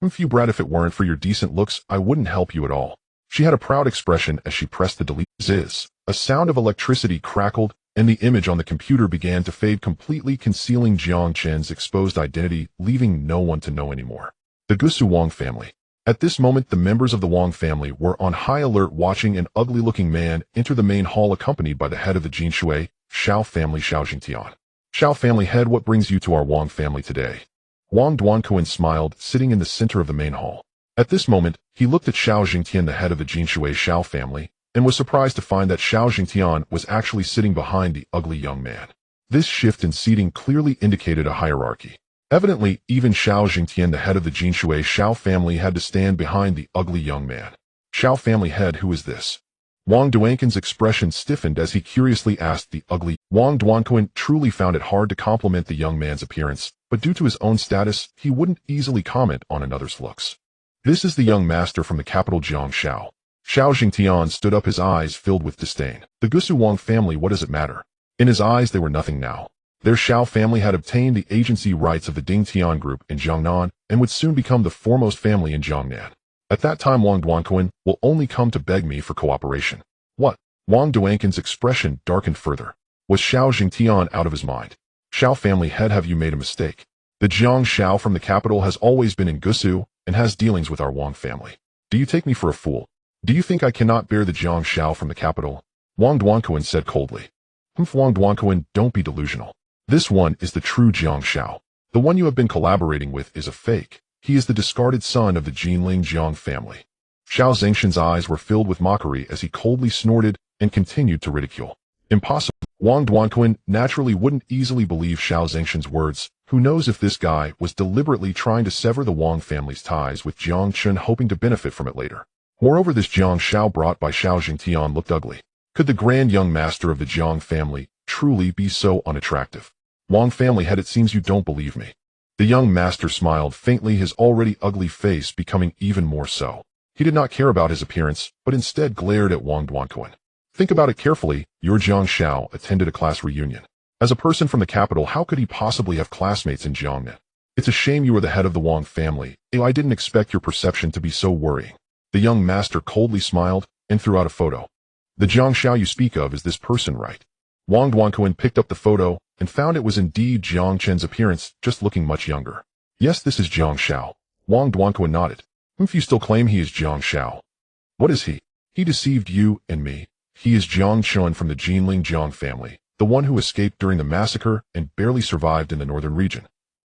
Phew, Brad, if it weren't for your decent looks, I wouldn't help you at all. She had a proud expression as she pressed the delete. Zzz. A sound of electricity crackled, and the image on the computer began to fade, completely concealing Jiang Chen's exposed identity, leaving no one to know anymore. The Gusu Wang family. At this moment, the members of the Wang family were on high alert, watching an ugly-looking man enter the main hall accompanied by the head of the Jinshui, Shao family, Shao Jingtian. Shao family head, what brings you to our Wang family today? Wang Duanquan smiled, sitting in the center of the main hall. At this moment, he looked at Shao Jingtian, the head of the Jinshui Shao family, and was surprised to find that Shao Jingtian was actually sitting behind the ugly young man. This shift in seating clearly indicated a hierarchy. Evidently, even Shao Jingtian, the head of the Jinshui Shao family, had to stand behind the ugly young man. Shao family head, who is this? Wang Duanquan's expression stiffened as he curiously asked the ugly. Wang Duanquan truly found it hard to compliment the young man's appearance, but due to his own status, he wouldn't easily comment on another's looks. This is the young master from the capital, Jiang Shao. Shao Jingtian stood up, his eyes filled with disdain. The Gusu Wang family, what does it matter? In his eyes, they were nothing now. Their Shao family had obtained the agency rights of the Ding Tian group in Jiangnan and would soon become the foremost family in Jiangnan. At that time, Wang Duanquan will only come to beg me for cooperation. What? Wang Duanquan's expression darkened further. Was Shao Jingtian out of his mind? Shao family head, have you made a mistake? The Jiang Shao from the capital has always been in Gusu and has dealings with our Wang family. Do you take me for a fool? Do you think I cannot bear the Jiang Shao from the capital? Wang Duanquan said coldly. Wang Duanquan, don't be delusional. This one is the true Jiang Shao. The one you have been collaborating with is a fake. He is the discarded son of the Jinling Jiang family. Shao Zhengshan's eyes were filled with mockery as he coldly snorted and continued to ridicule. Impossible. Wang Duanquan naturally wouldn't easily believe Shao Zhengshan's words. Who knows if this guy was deliberately trying to sever the Wang family's ties with Jiang Chen, hoping to benefit from it later. Moreover, this Jiang Shao brought by Shao Jingtian looked ugly. Could the grand young master of the Jiang family truly be so unattractive? Wang family head, it seems you don't believe me. The young master smiled faintly, his already ugly face becoming even more so. He did not care about his appearance, but instead glared at Wang Duanquan. Think about it carefully. Your Jiang Shao attended a class reunion. As a person from the capital, how could he possibly have classmates in Jiangnan? It's a shame you are the head of the Wang family. I didn't expect your perception to be so worrying. The young master coldly smiled and threw out a photo. The Jiang Shao you speak of, is this person right? Wang Duanquan picked up the photo and found it was indeed Jiang Chen's appearance, just looking much younger. Yes, this is Jiang Shao. Wang Duanquan nodded. If you still claim he is Jiang Shao. What is he? He deceived you and me. He is Jiang Chen from the Jinling Jiang family, the one who escaped during the massacre and barely survived in the northern region.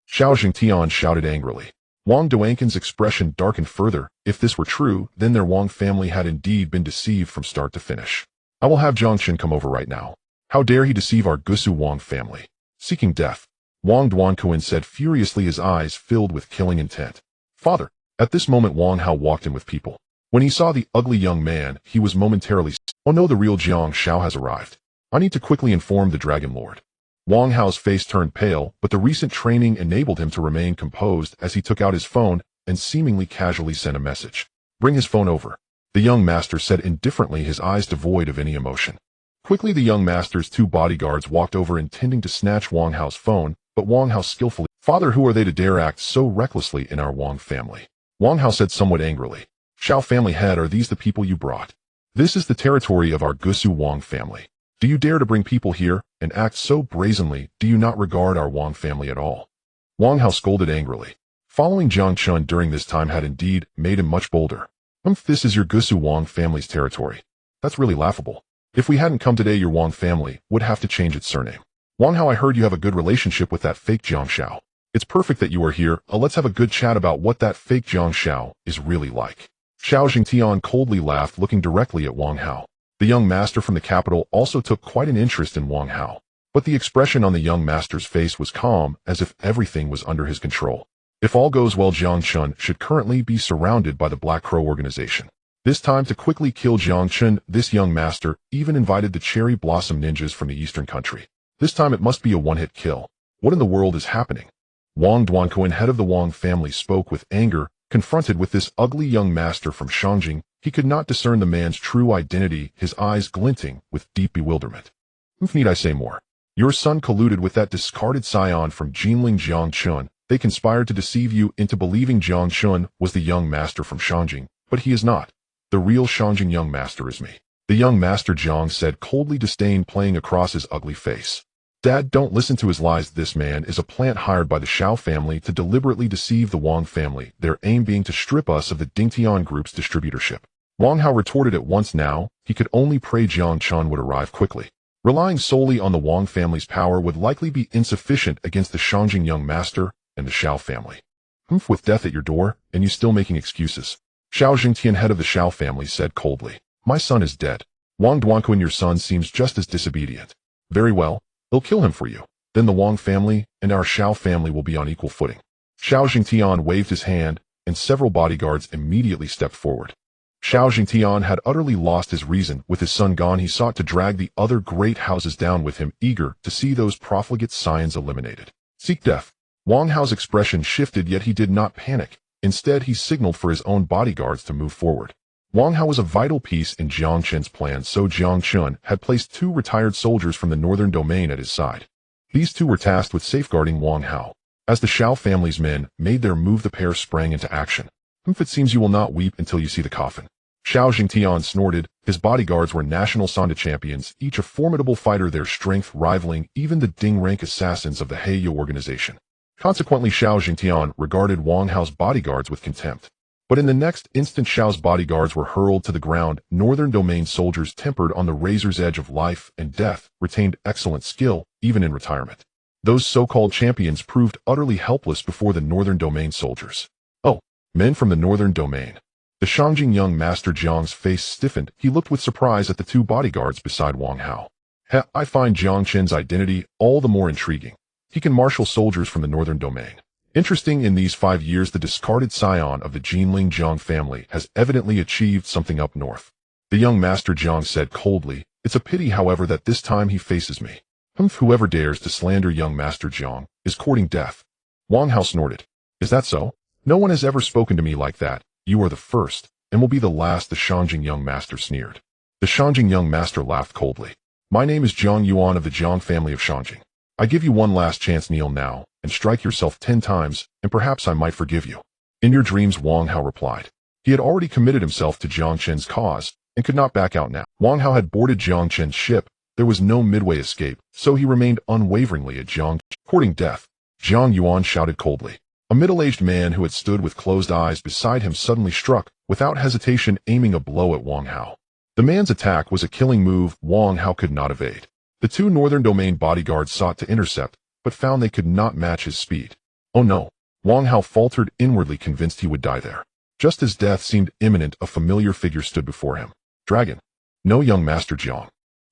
Shao Jingtian shouted angrily. Wang Duanquan's expression darkened further. If this were true, then their Wang family had indeed been deceived from start to finish. I will have Jiang Chen come over right now. How dare he deceive our Gusu Wang family? Seeking death. Wang Duanquan said furiously, his eyes filled with killing intent. Father. At this moment, Wang Hao walked in with people. When he saw the ugly young man, he was momentarily, oh no, the real Jiang Shao has arrived. I need to quickly inform the Dragon Lord. Wang Hao's face turned pale, but the recent training enabled him to remain composed as he took out his phone and seemingly casually sent a message. Bring his phone over. The young master said indifferently, his eyes devoid of any emotion. Quickly, the young master's 2 bodyguards walked over, intending to snatch Wang Hao's phone, but Wang Hao skillfully, Father, who are they to dare act so recklessly in our Wang family? Wang Hao said somewhat angrily. Shao family head, are these the people you brought? This is the territory of our Gusu Wang family. Do you dare to bring people here and act so brazenly? Do you not regard our Wang family at all? Wang Hao scolded angrily. Following Jiang Chen during this time had indeed made him much bolder. This is your Gusu Wang family's territory. That's really laughable. If we hadn't come today, your Wang family would have to change its surname. Wang Hao, I heard you have a good relationship with that fake Jiang Xiao. It's perfect that you are here. Let's have a good chat about what that fake Jiang Xiao is really like. Xiao Jingtian coldly laughed, looking directly at Wang Hao. The young master from the capital also took quite an interest in Wang Hao. But the expression on the young master's face was calm, as if everything was under his control. If all goes well, Jiang Chen should currently be surrounded by the Black Crow organization. This time, to quickly kill Jiang Chen, this young master even invited the Cherry Blossom Ninjas from the eastern country. This time it must be a one-hit kill. What in the world is happening? Wang Duanquan, head of the Wang family, spoke with anger. Confronted with this ugly young master from Shangjing, he could not discern the man's true identity, his eyes glinting with deep bewilderment. Need I say more? Your son colluded with that discarded scion from Jinling Jiang Chen. They conspired to deceive you into believing Jiang Chen was the young master from Shangjing, but he is not. The real Shangjing young master is me. The young master, Jiang said, coldly, disdain playing across his ugly face. Dad, don't listen to his lies. This man is a plant hired by the Xiao family to deliberately deceive the Wang family, their aim being to strip us of the Dingtian Group's distributorship. Wang Hao retorted at once. Now, he could only pray Jiang Chen would arrive quickly. Relying solely on the Wang family's power would likely be insufficient against the Shangjing young master and the Xiao family. With death at your door, and you still making excuses. Xiao Jingtian, head of the Xiao family, said coldly. My son is dead. Wang Duanquan, your son seems just as disobedient. Very well, they'll kill him for you. Then the Wang family and our Xiao family will be on equal footing. Xiao Jingtian waved his hand, and several bodyguards immediately stepped forward. Xiao Jingtian had utterly lost his reason. With his son gone, he sought to drag the other great houses down with him, eager to see those profligate scions eliminated. Seek death. Wang Hao's expression shifted, yet he did not panic. Instead, he signaled for his own bodyguards to move forward. Wang Hao was a vital piece in Jiang Chen's plan, so Jiang Chen had placed 2 retired soldiers from the northern domain at his side. These 2 were tasked with safeguarding Wang Hao. As the Xiao family's men made their move, the pair sprang into action. It seems you will not weep until you see the coffin. Xiao Jingtian snorted. His bodyguards were national Sanda champions, each a formidable fighter, their strength rivaling even the Ding-rank assassins of the Heiyo organization. Consequently, Xiao Jingtian regarded Wang Hao's bodyguards with contempt. But in the next instant, Xiao's bodyguards were hurled to the ground. Northern domain soldiers, tempered on the razor's edge of life and death, retained excellent skill, even in retirement. Those so-called champions proved utterly helpless before the northern domain soldiers. Oh, men from the northern domain. The Shangjing young master Jiang's face stiffened. He looked with surprise at the 2 bodyguards beside Wang Hao. I find Jiang Chen's identity all the more intriguing. He can marshal soldiers from the northern domain. Interesting, in these 5 years, the discarded scion of the Jinling Jiang family has evidently achieved something up north. The young master Jiang said coldly. It's a pity, however, that this time he faces me. Whoever dares to slander young master Jiang is courting death. Wang Hao snorted. Is that so? No one has ever spoken to me like that. You are the first, and will be the last, the Shangjing young master sneered. The Shangjing young master laughed coldly. My name is Jiang Yuan of the Jiang family of Shangjing. I give you one last chance. Kneel now, and strike yourself 10 times, and perhaps I might forgive you. In your dreams, Wang Hao replied. He had already committed himself to Jiang Chen's cause, and could not back out now. Wang Hao had boarded Jiang Chen's ship. There was no midway escape, so he remained unwaveringly at Jiang, courting death. Jiang Yuan shouted coldly. A middle-aged man who had stood with closed eyes beside him suddenly struck, without hesitation, aiming a blow at Wang Hao. The man's attack was a killing move Wang Hao could not evade. The 2 northern domain bodyguards sought to intercept, but found they could not match his speed. Oh no! Wang Hao faltered, inwardly convinced he would die there. Just as death seemed imminent, a familiar figure stood before him. Dragon. No, young master Jiang.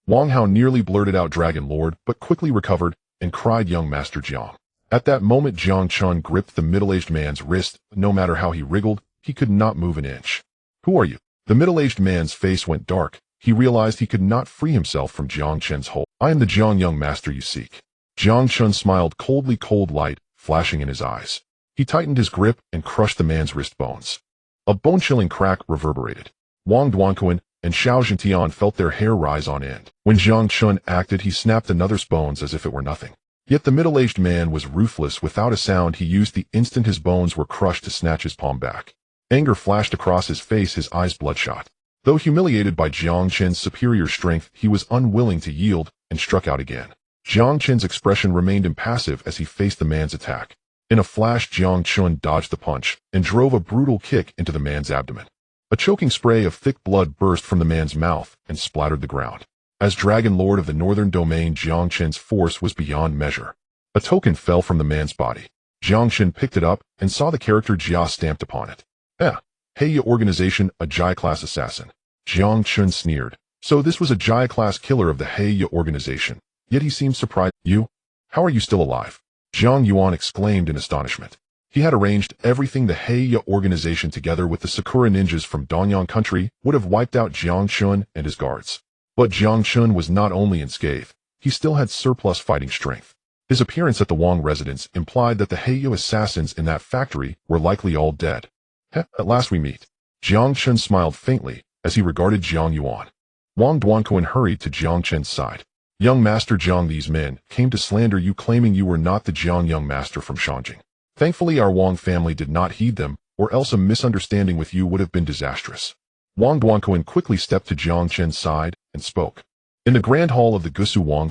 Wang Hao nearly blurted out Dragon Lord, but quickly recovered, and cried young master Jiang. At that moment, Jiang Chen gripped the middle-aged man's wrist. No matter how he wriggled, he could not move an inch. Who are you? The middle-aged man's face went dark. He realized he could not free himself from Jiang Chen's hold. I am the Jiang young master you seek. Jiang Chen smiled coldly, cold light flashing in his eyes. He tightened his grip and crushed the man's wrist bones. A bone-chilling crack reverberated. Wang Duanquan and Xiao Jingtian felt their hair rise on end. When Jiang Chen acted, he snapped another's bones as if it were nothing. Yet the middle-aged man was ruthless. Without a sound, he used the instant his bones were crushed to snatch his palm back. Anger flashed across his face, his eyes bloodshot. Though humiliated by Jiang Chen's superior strength, he was unwilling to yield and struck out again. Jiang Chen's expression remained impassive as he faced the man's attack. In a flash, Jiang Chen dodged the punch and drove a brutal kick into the man's abdomen. A choking spray of thick blood burst from the man's mouth and splattered the ground. As Dragon Lord of the Northern Domain, Jiang Chen's force was beyond measure. A token fell from the man's body. Jiang Chen picked it up and saw the character Jia stamped upon it. Hey organization, a Jia-class assassin. Jiang Chen sneered. So this was a Jia-class killer of the Hey organization. Yet he seemed surprised. You? How are you still alive? Jiang Yuan exclaimed in astonishment. He had arranged everything. The Hey organization together with the Sakura ninjas from Donyang country would have wiped out Jiang Chen and his guards. But Jiang Chen was not only unscathed, he still had surplus fighting strength. His appearance at the Wang residence implied that the Heiyu assassins in that factory were likely all dead. At last we meet. Jiang Chen smiled faintly as he regarded Jiang Yuan. Wang Duanquan hurried to Jiang Chen's side. Young Master Jiang, these men came to slander you, claiming you were not the Jiang young master from Shanjing. Thankfully our Wang family did not heed them, or else a misunderstanding with you would have been disastrous. Wang Duanquan quickly stepped to Jiang Chen's side and spoke. In the grand hall of the Gusu Wang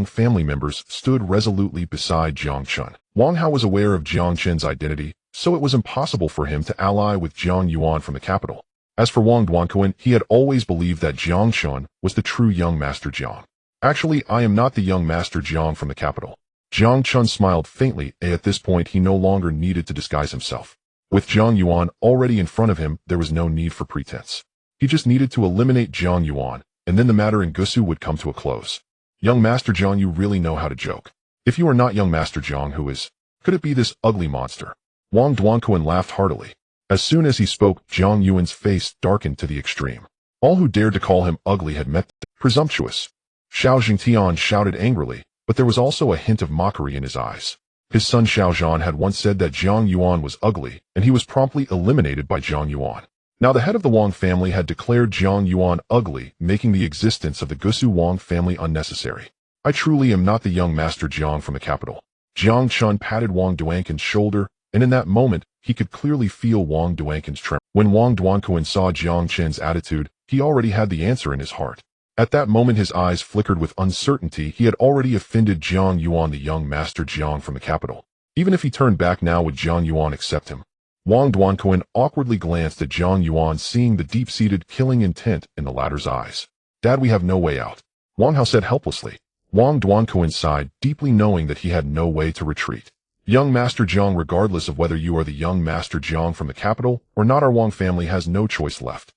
family members stood resolutely beside Jiang Chen. Wang Hao was aware of Jiang Chen's identity, so it was impossible for him to ally with Jiang Yuan from the capital. As for Wang Duanquan, he had always believed that Jiang Chen was the true young Master Jiang. Actually, I am not the young Master Jiang from the capital. Jiang Chen smiled faintly. At this point, he no longer needed to disguise himself. With Jiang Yuan already in front of him, there was no need for pretense. He just needed to eliminate Jiang Yuan, and then the matter in Gusu would come to a close. Young Master Jiang, you really know how to joke. If you are not young Master Jiang, who is? Could it be this ugly monster? Wang Duanquan laughed heartily. As soon as he spoke, Jiang Yuan's face darkened to the extreme. All who dared to call him ugly had met the presumptuous. Xiao Jingtian shouted angrily, but there was also a hint of mockery in his eyes. His son Xiao Zhan had once said that Jiang Yuan was ugly, and he was promptly eliminated by Jiang Yuan. Now the head of the Wang family had declared Jiang Yuan ugly, making the existence of the Gusu Wang family unnecessary. I truly am not the young Master Jiang from the capital. Jiang Chen patted Wang Duanquan's shoulder, and in that moment, he could clearly feel Wang Duanquan's tremor. When Wang Duanquan saw Jiang Chen's attitude, he already had the answer in his heart. At that moment his eyes flickered with uncertainty. He had already offended Jiang Yuan, the young Master Jiang from the capital. Even if he turned back now, would Jiang Yuan accept him? Wang Duanquan awkwardly glanced at Jiang Yuan, seeing the deep-seated killing intent in the latter's eyes. Dad, we have no way out, Wang Hao said helplessly. Wang Duanquan sighed, deeply knowing that he had no way to retreat. Young Master Jiang, regardless of whether you are the young Master Jiang from the capital or not, our Wang family has no choice left.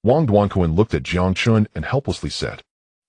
Wang Duanquan looked at Jiang Chen and helplessly said,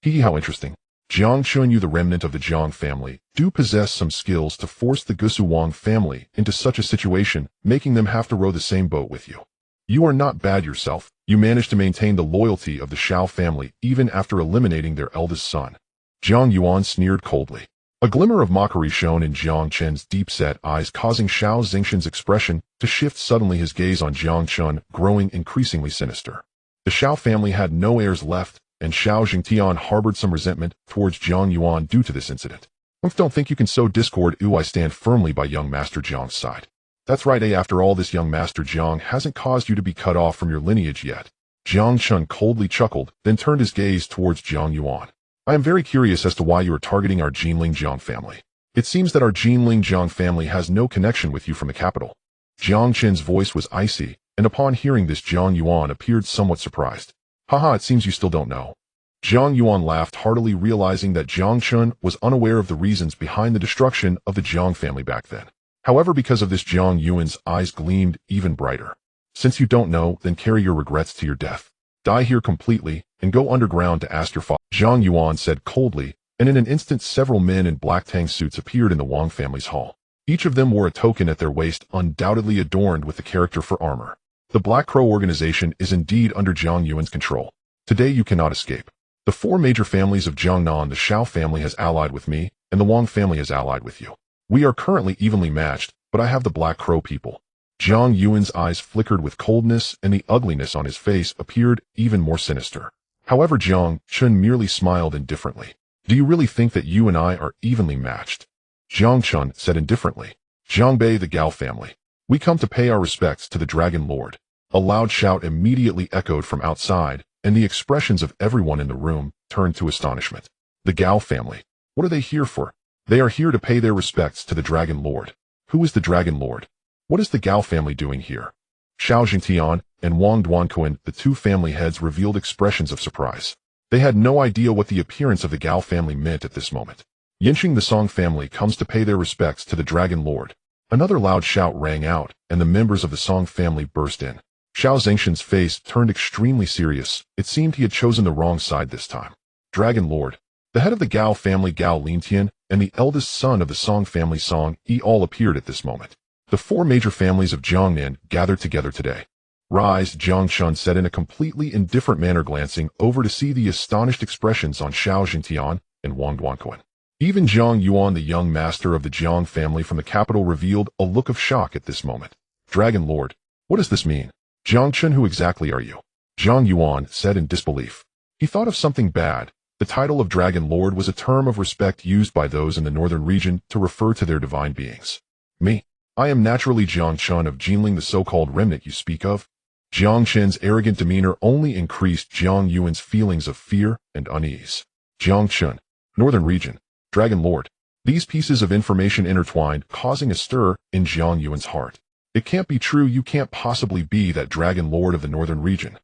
how interesting. Jiang Chen, you, the remnant of the Jiang family, do possess some skills to force the Gusu Wang family into such a situation, making them have to row the same boat with you. You are not bad yourself. You managed to maintain the loyalty of the Shao family even after eliminating their eldest son. Jiang Yuan sneered coldly. A glimmer of mockery shone in Jiang Chen's deep-set eyes, causing Xiao Zingshan's expression to shift suddenly, his gaze on Jiang Chen growing increasingly sinister. The Shao family had no heirs left, and Xiao Jingtian harbored some resentment towards Jiang Yuan due to this incident. Don't think you can sow discord. I stand firmly by young Master Jiang's side. That's right, after all, this young Master Jiang hasn't caused you to be cut off from your lineage yet. Jiang Chen coldly chuckled, then turned his gaze towards Jiang Yuan. I am very curious as to why you are targeting our Jinling Jiang family. It seems that our Jinling Jiang family has no connection with you from the capital. Jiang Chen's voice was icy, and upon hearing this, Jiang Yuan appeared somewhat surprised. Haha, it seems you still don't know. Jiang Yuan laughed heartily, realizing that Jiang Chen was unaware of the reasons behind the destruction of the Jiang family back then. However, because of this, Jiang Yuan's eyes gleamed even brighter. Since you don't know, then carry your regrets to your death. Die here completely, and go underground to ask your father. Jiang Yuan said coldly, and in an instant several men in black tang suits appeared in the Wang family's hall. Each of them wore a token at their waist, undoubtedly adorned with the character for armor. The Black Crow organization is indeed under Jiang Yuan's control. Today you cannot escape. The four major families of Jiangnan, the Shao family has allied with me, and the Wang family has allied with you. We are currently evenly matched, but I have the Black Crow people. Jiang Yuan's eyes flickered with coldness, and the ugliness on his face appeared even more sinister. However, Jiang Chen merely smiled indifferently. Do you really think that you and I are evenly matched? Jiang Chen said indifferently. Jiangbei, the Gao family. We come to pay our respects to the Dragon Lord. A loud shout immediately echoed from outside, and the expressions of everyone in the room turned to astonishment. The Gao family. What are they here for? They are here to pay their respects to the Dragon Lord. Who is the Dragon Lord? What is the Gao family doing here? Xiao Jingtian and Wang Duanquan, the two family heads, revealed expressions of surprise. They had no idea what the appearance of the Gao family meant at this moment. Yinxing the Song family comes to pay their respects to the Dragon Lord. Another loud shout rang out, and the members of the Song family burst in. Xiao Zhengshan's face turned extremely serious. It seemed he had chosen the wrong side this time. Dragon Lord, the head of the Gao family Gao Lintian, and the eldest son of the Song family Song Yi all appeared at this moment. The four major families of Jiangnan gathered together today. Rise, Jiang Chen said in a completely indifferent manner, glancing over to see the astonished expressions on Xiao Jingtian and Wang Duanquan. Even Zhang Yuan, the young master of the Jiang family from the capital, revealed a look of shock at this moment. Dragon Lord, what does this mean? Jiang Chen, who exactly are you? Zhang Yuan said in disbelief. He thought of something bad. The title of Dragon Lord was a term of respect used by those in the northern region to refer to their divine beings. Me? I am naturally Jiang Chen of Jinling, the so-called remnant you speak of. Jiang Chen's arrogant demeanor only increased Jiang Yuan's feelings of fear and unease. Jiang Chen, northern region, Dragon Lord. These pieces of information intertwined, causing a stir in Jiang Yuan's heart. It can't be true. You can't possibly be that Dragon Lord of the northern region.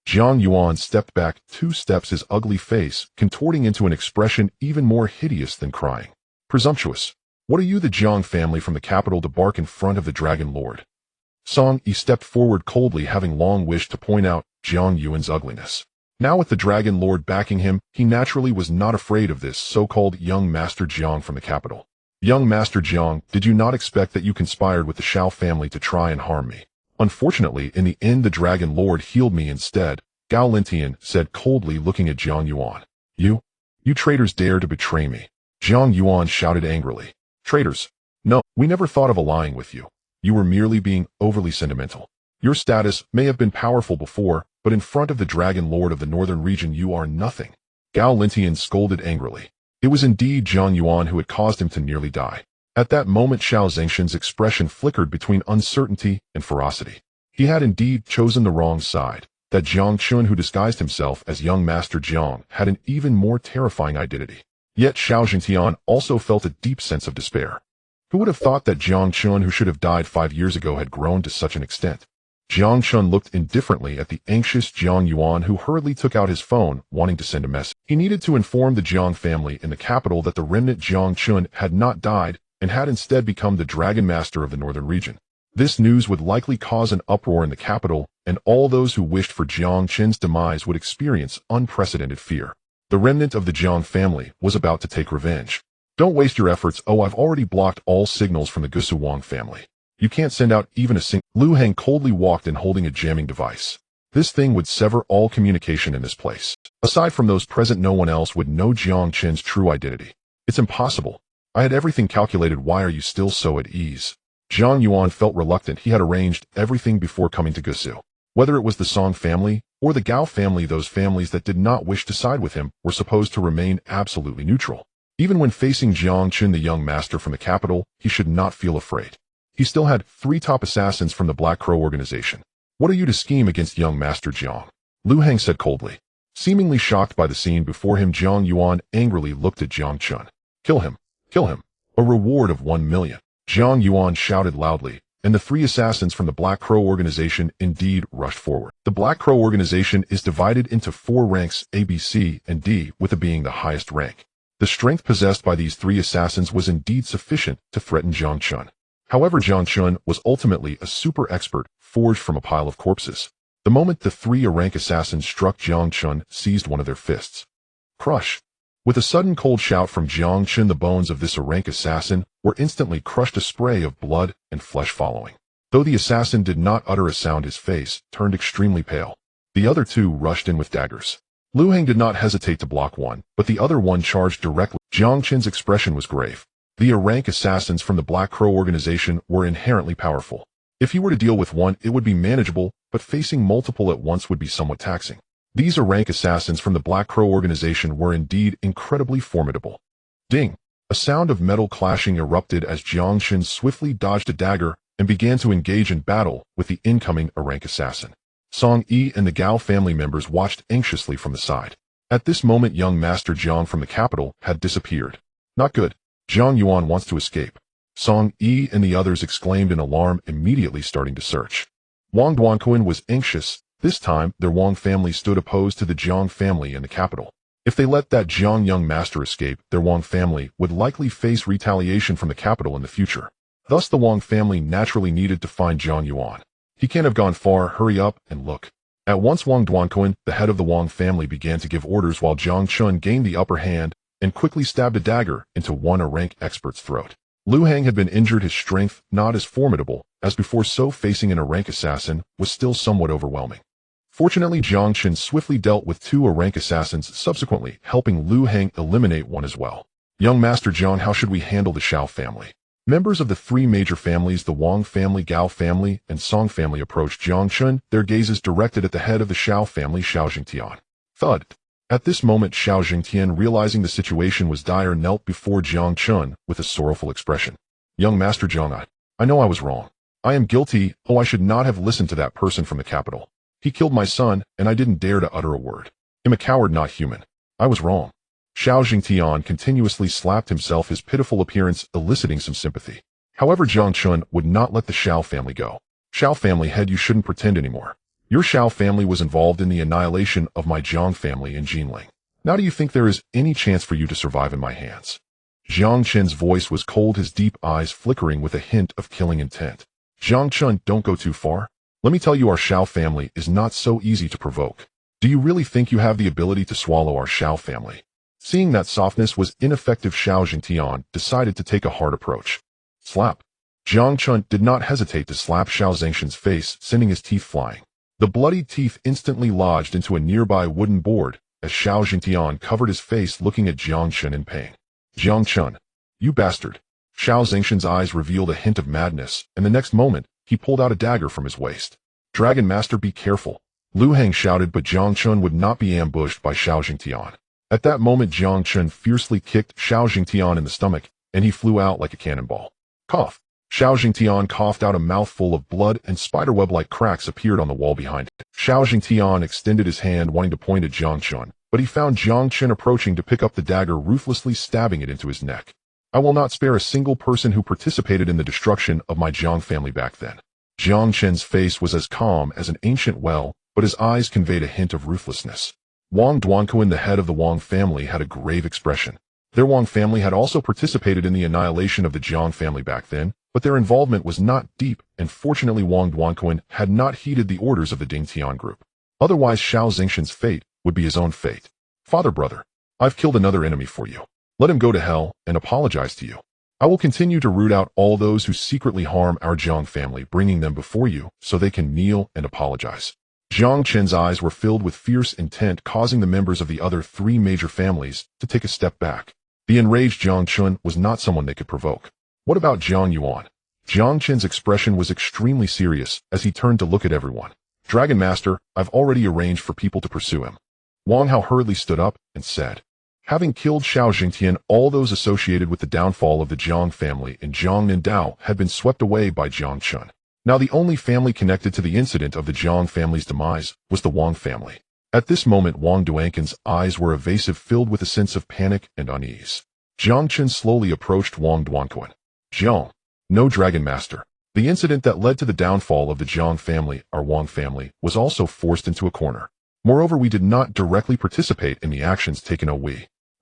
Jiang Yuan stepped back 2 steps, his ugly face contorting into an expression even more hideous than crying. Presumptuous. What are you, the Jiang family from the capital, to bark in front of the Dragon Lord? Song Yi stepped forward coldly, having long wished to point out Jiang Yuan's ugliness. Now with the Dragon Lord backing him, he naturally was not afraid of this so-called young Master Jiang from the capital. Young Master Jiang, did you not expect that you conspired with the Xiao family to try and harm me? Unfortunately, in the end the Dragon Lord healed me instead, Gao Lintian said coldly, looking at Jiang Yuan. You traitors dare to betray me. Jiang Yuan shouted angrily. Traitors? No, we never thought of allying with you. You were merely being overly sentimental. Your status may have been powerful before, but in front of the Dragon Lord of the northern region you are nothing. Gao Lintian scolded angrily. It was indeed Jiang Yuan who had caused him to nearly die. At that moment Xiao Zhengshan's expression flickered between uncertainty and ferocity. He had indeed chosen the wrong side. That Jiang Chen, who disguised himself as young Master Jiang, had an even more terrifying identity. Yet Xiao Jingtian also felt a deep sense of despair. Who would have thought that Jiang Chen, who should have died 5 years ago, had grown to such an extent? Jiang Chen looked indifferently at the anxious Jiang Yuan, who hurriedly took out his phone, wanting to send a message. He needed to inform the Jiang family in the capital that the remnant Jiang Chen had not died and had instead become the Dragon Master of the northern region. This news would likely cause an uproar in the capital, and all those who wished for Jiang Chen's demise would experience unprecedented fear. The remnant of the Jiang family was about to take revenge. Don't waste your efforts. Oh, I've already blocked all signals from the Gusu Wang family. You can't send out even a single. Lu Heng coldly walked in, holding a jamming device. This thing would sever all communication in this place. Aside from those present, no one else would know Jiang Chen's true identity. It's impossible. I had everything calculated. Why are you still so at ease? Jiang Yuan felt reluctant. He had arranged everything before coming to Gusu. Whether it was the Song family or the Gao family, those families that did not wish to side with him were supposed to remain absolutely neutral. Even when facing Jiang Chen, the young master from the capital, he should not feel afraid. He still had 3 top assassins from the Black Crow organization. What are you to scheme against young Master Jiang? Lu Heng said coldly. Seemingly shocked by the scene before him, Jiang Yuan angrily looked at Jiang Chen. Kill him. Kill him. A reward of 1 million. Jiang Yuan shouted loudly, and the 3 assassins from the Black Crow organization indeed rushed forward. The Black Crow organization is divided into 4 ranks, A, B, C, and D, with A being the highest rank. The strength possessed by these 3 assassins was indeed sufficient to threaten Jiang Chen. However, Jiang Chen was ultimately a super expert, forged from a pile of corpses. The moment the 3 A-rank assassins struck, Jiang Chen seized one of their fists. Crush! With a sudden cold shout from Jiang Chen, the bones of this A-rank assassin were instantly crushed, a spray of blood and flesh following. Though the assassin did not utter a sound, his face turned extremely pale. The other 2 rushed in with daggers. Lu Heng did not hesitate to block one, but the other one charged directly. Jiang Chen's expression was grave. The A-rank assassins from the Black Crow organization were inherently powerful. If he were to deal with one, it would be manageable, but facing multiple at once would be somewhat taxing. These A-rank assassins from the Black Crow organization were indeed incredibly formidable. Ding! A sound of metal clashing erupted as Jiang Chen swiftly dodged a dagger and began to engage in battle with the incoming A-rank assassin. Song Yi and the Gao family members watched anxiously from the side. At this moment, young Master Jiang from the capital had disappeared. Not good. Jiang Yuan wants to escape. Song Yi and the others exclaimed in alarm, immediately starting to search. Wang Duanquan was anxious. This time, their Wang family stood opposed to the Jiang family in the capital. If they let that Jiang young master escape, their Wang family would likely face retaliation from the capital in the future. Thus, the Wang family naturally needed to find Jiang Yuan. He can't have gone far. Hurry up and look. At once, Wang Duanquan, the head of the Wang family, began to give orders while Jiang Chen gained the upper hand and quickly stabbed a dagger into one rank expert's throat. Lu Hang had been injured. His strength, not as formidable as before, so facing an rank assassin was still somewhat overwhelming. Fortunately, Jiang Chen swiftly dealt with two rank assassins, subsequently helping Lu Hang eliminate one as well. Young Master Jiang, how should we handle the Shao family? Members of the three major families, the Wang family, Gao family, and Song family, approached Jiang Chen, their gazes directed at the head of the Shao family, Xiao Jingtian. Thud. At this moment, Xiao Jingtian, realizing the situation was dire, knelt before Jiang Chen with a sorrowful expression. Young Master Jiang, I know I was wrong. I am guilty. Oh, I should not have listened to that person from the capital. He killed my son, and I didn't dare to utter a word. I'm a coward, not human. I was wrong. Xiao Jingtian continuously slapped himself, his pitiful appearance eliciting some sympathy. However, Jiang Chen would not let the Shao family go. Shao family head, you shouldn't pretend anymore. Your Shao family was involved in the annihilation of my Jiang family in Jinling. Now do you think there is any chance for you to survive in my hands? Jiang Chen's voice was cold, his deep eyes flickering with a hint of killing intent. Jiang Chen, don't go too far. Let me tell you, our Shao family is not so easy to provoke. Do you really think you have the ability to swallow our Shao family? Seeing that softness was ineffective, Xiao Jingtian decided to take a hard approach. Slap. Jiang Chen did not hesitate to slap Xiao Zhengshan's face, sending his teeth flying. The bloodied teeth instantly lodged into a nearby wooden board as Xiao Jingtian covered his face, looking at Jiang Chen in pain. Jiang Chen, you bastard. Xiao Zhengshan's eyes revealed a hint of madness, and the next moment, he pulled out a dagger from his waist. Dragon Master, be careful. Lu Hang shouted, but Jiang Chen would not be ambushed by Xiao Jingtian. At that moment, Jiang Chen fiercely kicked Xiao Jingtian in the stomach, and he flew out like a cannonball. Cough. Xiao Jingtian coughed out a mouthful of blood, and spiderweb-like cracks appeared on the wall behind it. Xiao Jingtian extended his hand, wanting to point at Jiang Chen, but he found Jiang Chen approaching to pick up the dagger, ruthlessly stabbing it into his neck. I will not spare a single person who participated in the destruction of my Jiang family back then. Jiang Chen's face was as calm as an ancient well, but his eyes conveyed a hint of ruthlessness. Wang Duanquan, the head of the Wang family, had a grave expression. Their Wang family had also participated in the annihilation of the Jiang family back then, but their involvement was not deep, and fortunately Wang Duanquan had not heeded the orders of the Ding Tian group. Otherwise, Xiao Zhengshan's fate would be his own fate. Father, brother, I've killed another enemy for you. Let him go to hell and apologize to you. I will continue to root out all those who secretly harm our Jiang family, bringing them before you so they can kneel and apologize. Jiang Chen's eyes were filled with fierce intent, causing the members of the other three major families to take a step back. The enraged Jiang Chen was not someone they could provoke. What about Jiang Yuan? Jiang Chen's expression was extremely serious as he turned to look at everyone. Dragon Master, I've already arranged for people to pursue him. Wang Hao hurriedly stood up and said, having killed Xiao Jingtian, all those associated with the downfall of the Jiang family in Jiang and Dao had been swept away by Jiang Chen. Now the only family connected to the incident of the Jiang family's demise was the Wang family. At this moment, Wang Duanquan's eyes were evasive, filled with a sense of panic and unease. Jiang Chen slowly approached Wang Duanquan. Jiang, no, Dragon Master. The incident that led to the downfall of the Jiang family, our Wang family, was also forced into a corner. Moreover, we did not directly participate in the actions taken.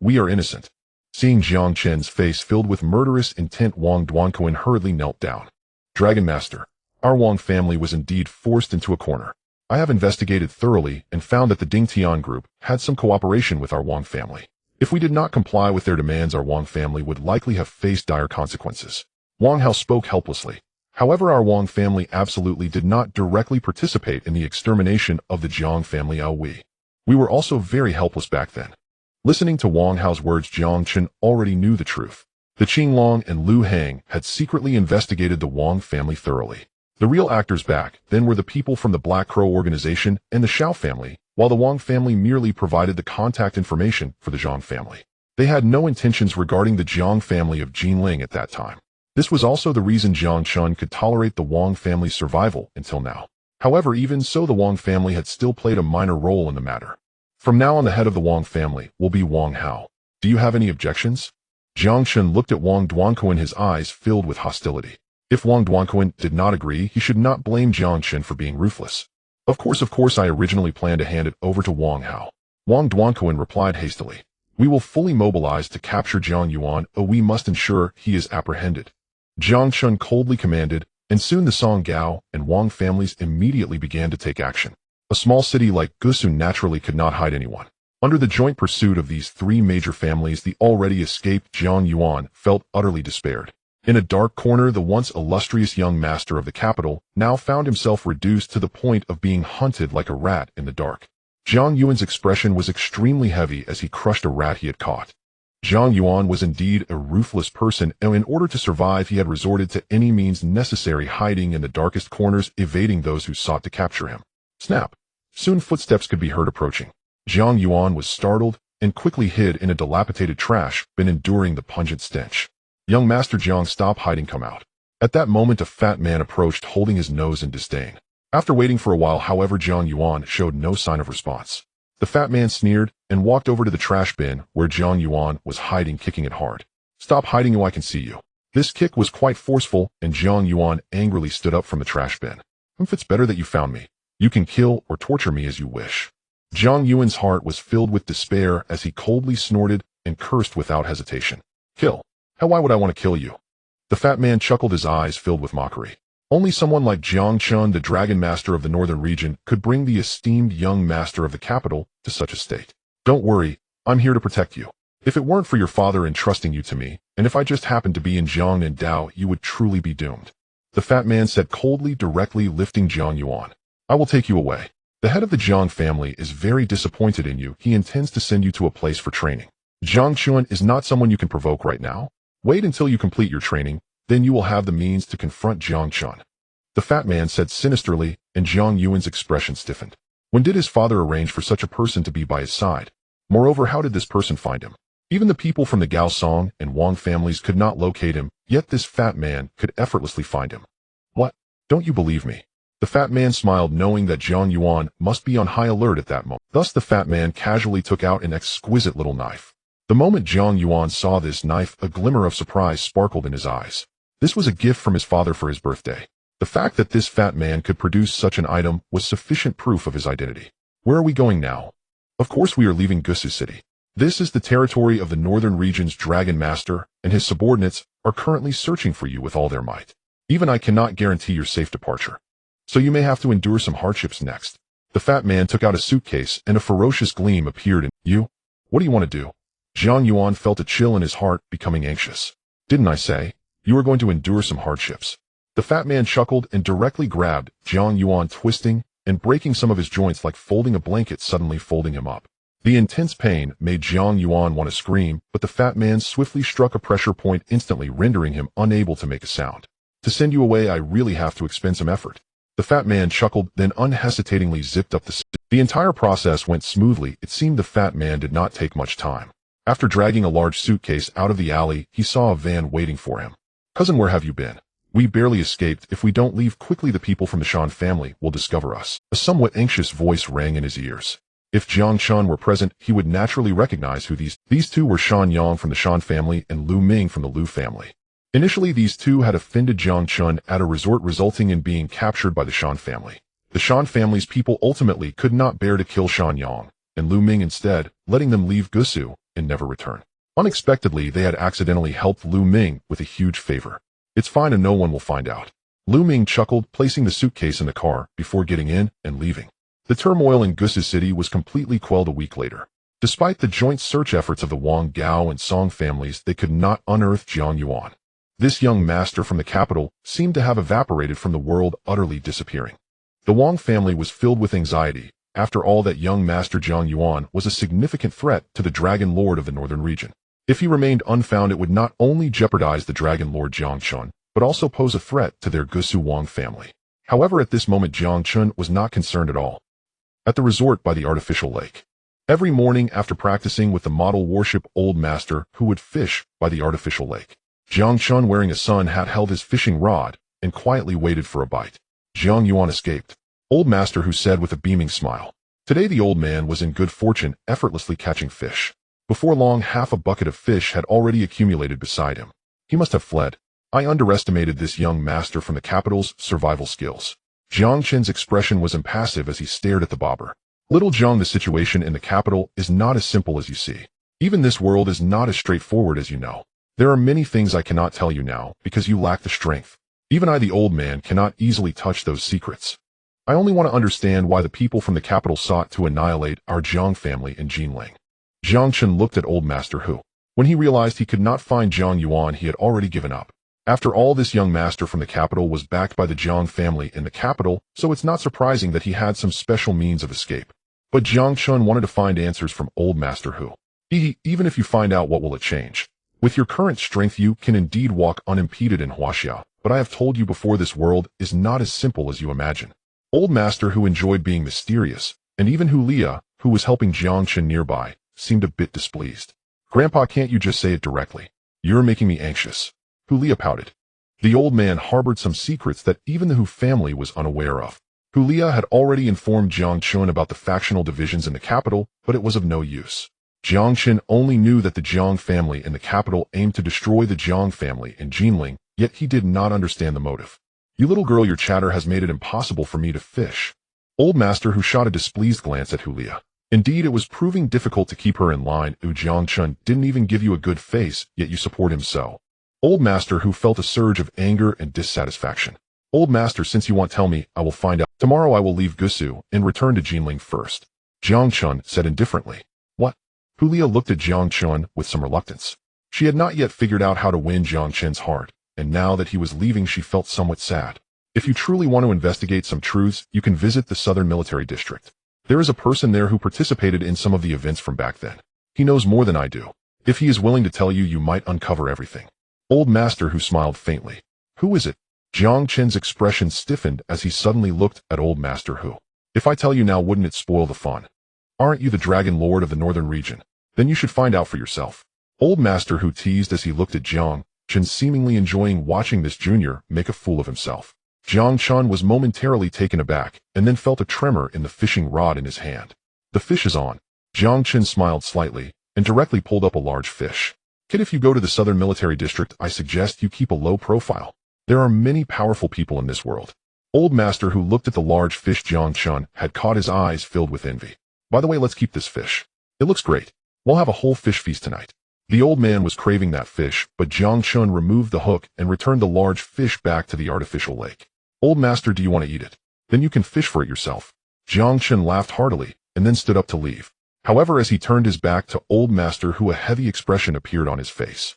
We are innocent. Seeing Jiang Chen's face filled with murderous intent, Wang Duanquan hurriedly knelt down. Dragon Master, our Wang family was indeed forced into a corner. I have investigated thoroughly and found that the Ding Tian group had some cooperation with our Wang family. If we did not comply with their demands, our Wang family would likely have faced dire consequences. Wang Hao spoke helplessly. However, our Wang family absolutely did not directly participate in the extermination of the Jiang family. We were also very helpless back then. Listening to Wang Hao's words, Jiang Chen already knew the truth. The Qinglong and Lu Hang had secretly investigated the Wang family thoroughly. The real actors back then were the people from the Black Crow organization and the Shao family, while the Wang family merely provided the contact information for the Zhang family. They had no intentions regarding the Jiang family of Jinling at that time. This was also the reason Jiang Chen could tolerate the Wang family's survival until now. However, even so, the Wang family had still played a minor role in the matter. From now on, the head of the Wang family will be Wang Hao. Do you have any objections? Jiang Chen looked at Wang Duanquan, his eyes filled with hostility. If Wang Duanquan did not agree, he should not blame Jiang Chen for being ruthless. Of course, I originally planned to hand it over to Wang Hao. Wang Duanquan replied hastily. We will fully mobilize to capture Jiang Yuan, we must ensure he is apprehended. Jiang Chen coldly commanded, and soon the Song Gao and Wang families immediately began to take action. A small city like Gusu naturally could not hide anyone. Under the joint pursuit of these three major families, the already escaped Jiang Yuan felt utterly despaired. In a dark corner, the once illustrious young master of the capital now found himself reduced to the point of being hunted like a rat in the dark. Jiang Yuan's expression was extremely heavy as he crushed a rat he had caught. Jiang Yuan was indeed a ruthless person, and in order to survive he had resorted to any means necessary, hiding in the darkest corners, evading those who sought to capture him. Snap! Soon footsteps could be heard approaching. Jiang Yuan was startled and quickly hid in a dilapidated trash bin, enduring the pungent stench. Young Master Jiang, stop hiding, come out. At that moment a fat man approached, holding his nose in disdain. After waiting for a while, however, Jiang Yuan showed no sign of response. The fat man sneered and walked over to the trash bin where Jiang Yuan was hiding, kicking it hard. Stop hiding, I can see you. This kick was quite forceful, and Jiang Yuan angrily stood up from the trash bin. It's better that you found me. You can kill or torture me as you wish. Jiang Yuan's heart was filled with despair as he coldly snorted and cursed without hesitation. Kill? Why would I want to kill you? The fat man chuckled, his eyes filled with mockery. Only someone like Jiang Chen, the Dragon Master of the Northern region, could bring the esteemed young master of the capital to such a state. Don't worry, I'm here to protect you. If it weren't for your father entrusting you to me, and if I just happened to be in Jiangnan Dao, you would truly be doomed. The fat man said coldly, directly lifting Jiang Yuan. I will take you away. The head of the Jiang family is very disappointed in you. He intends to send you to a place for training. Jiang Chen is not someone you can provoke right now. Wait until you complete your training, then you will have the means to confront Jiang Chen. The fat man said sinisterly, and Jiang Yuan's expression stiffened. When did his father arrange for such a person to be by his side? Moreover, how did this person find him? Even the people from the Gao Song and Wang families could not locate him, yet this fat man could effortlessly find him. What? Don't you believe me? The fat man smiled, knowing that Jiang Yuan must be on high alert at that moment. Thus the fat man casually took out an exquisite little knife. The moment Jiang Yuan saw this knife, a glimmer of surprise sparkled in his eyes. This was a gift from his father for his birthday. The fact that this fat man could produce such an item was sufficient proof of his identity. Where are we going now? Of course we are leaving Gusu City. This is the territory of the Northern region's Dragon Master, and his subordinates are currently searching for you with all their might. Even I cannot guarantee your safe departure. So you may have to endure some hardships next. The fat man took out a suitcase, and a ferocious gleam appeared in you. What do you want to do? Jiang Yuan felt a chill in his heart, becoming anxious. Didn't I say? You are going to endure some hardships. The fat man chuckled and directly grabbed Jiang Yuan, twisting and breaking some of his joints like folding a blanket, suddenly folding him up. The intense pain made Jiang Yuan want to scream, but the fat man swiftly struck a pressure point, instantly rendering him unable to make a sound. To send you away, I really have to expend some effort. The fat man chuckled, then unhesitatingly zipped up the entire process went smoothly. It seemed the fat man did not take much time. After dragging a large suitcase out of the alley, he saw a van waiting for him. Cousin, where have you been? We barely escaped. If we don't leave quickly, the people from the Shan family will discover us. A somewhat anxious voice rang in his ears. If Jiang Chen were present, he would naturally recognize who these two were. Shan Yang from the Shan family and Lu Ming from the Lu family. Initially, these two had offended Jiang Chen at a resort, resulting in being captured by the Shan family. The Shan family's people ultimately could not bear to kill Shan Yang, and Lu Ming instead, letting them leave Gusu and never return. Unexpectedly, they had accidentally helped Lu Ming with a huge favor. It's fine and no one will find out. Lu Ming chuckled, placing the suitcase in the car before getting in and leaving. The turmoil in Gusu City was completely quelled a week later. Despite the joint search efforts of the Wang, Gao, and Song families, they could not unearth Jiang Yuan. This young master from the capital seemed to have evaporated from the world, utterly disappearing. The Wang family was filled with anxiety. After all, that young master Jiang Yuan was a significant threat to the Dragon Lord of the Northern region. If he remained unfound, it would not only jeopardize the Dragon Lord Jiang Chen, but also pose a threat to their Gusu Wang family. However, at this moment Jiang Chen was not concerned at all. At the resort by the artificial lake. Every morning after practicing with the model warship Old Master who would fish by the artificial lake, Jiang Chen, wearing a sun hat, held his fishing rod and quietly waited for a bite. Jiang Yuan escaped. Old Master who said with a beaming smile. Today the old man was in good fortune, effortlessly catching fish. Before long, half a bucket of fish had already accumulated beside him. He must have fled. I underestimated this young master from the capital's survival skills. Jiang Chen's expression was impassive as he stared at the bobber. Little Jiang, the situation in the capital is not as simple as you see. Even this world is not as straightforward as you know. There are many things I cannot tell you now because you lack the strength. Even I, the old man, cannot easily touch those secrets. I only want to understand why the people from the capital sought to annihilate our Jiang family in Jinling. Jiang Chen looked at Old Master Hu. When he realized he could not find Jiang Yuan, he had already given up. After all, this young master from the capital was backed by the Jiang family in the capital, so it's not surprising that he had some special means of escape. But Jiang Chen wanted to find answers from Old Master Hu. Even if you find out, what will it change? With your current strength, you can indeed walk unimpeded in Huaxia, but I have told you before, this world is not as simple as you imagine. Old Master Hu enjoyed being mysterious, and even Hulia, who was helping Jiang Chen nearby, seemed a bit displeased. Grandpa, can't you just say it directly? You're making me anxious. Hulia pouted. The old man harbored some secrets that even the Hu family was unaware of. Hulia had already informed Jiang Chen about the factional divisions in the capital, but it was of no use. Jiang Chen only knew that the Jiang family in the capital aimed to destroy the Jiang family in Jinling, yet he did not understand the motive. You little girl, your chatter has made it impossible for me to fish. Old Master Hu shot a displeased glance at Hulia. Indeed, it was proving difficult to keep her in line. Jiang Chen didn't even give you a good face, yet you support him so. Old Master Hu felt a surge of anger and dissatisfaction. Old Master, since you won't tell me, I will find out. Tomorrow I will leave Gusu and return to Jinling first. Jiang Chen said indifferently. What? Hulia looked at Jiang Chen with some reluctance. She had not yet figured out how to win Jiang Chen's heart, and now that he was leaving, she felt somewhat sad. If you truly want to investigate some truths, you can visit the Southern Military District. There is a person there who participated in some of the events from back then. He knows more than I do. If he is willing to tell you, you might uncover everything. Old Master Hu smiled faintly. Who is it? Jiang Chen's expression stiffened as he suddenly looked at Old Master Hu. If I tell you now, wouldn't it spoil the fun? Aren't you the Dragon Lord of the Northern region? Then you should find out for yourself. Old Master Hu teased as he looked at Jiang Chen, seemingly enjoying watching this junior make a fool of himself. Jiang Chen was momentarily taken aback and then felt a tremor in the fishing rod in his hand. The fish is on. Jiang Chen smiled slightly and directly pulled up a large fish. Kid, if you go to the Southern Military District, I suggest you keep a low profile. There are many powerful people in this world. Old Master Hu looked at the large fish. Jiang Chen had caught his eyes filled with envy. By the way, let's keep this fish. It looks great. We'll have a whole fish feast tonight. The old man was craving that fish, but Jiang Chen removed the hook and returned the large fish back to the artificial lake. Old Master, do you want to eat it? Then you can fish for it yourself. Jiang Chen laughed heartily and then stood up to leave. However, as he turned his back to Old Master Hu, a heavy expression appeared on his face.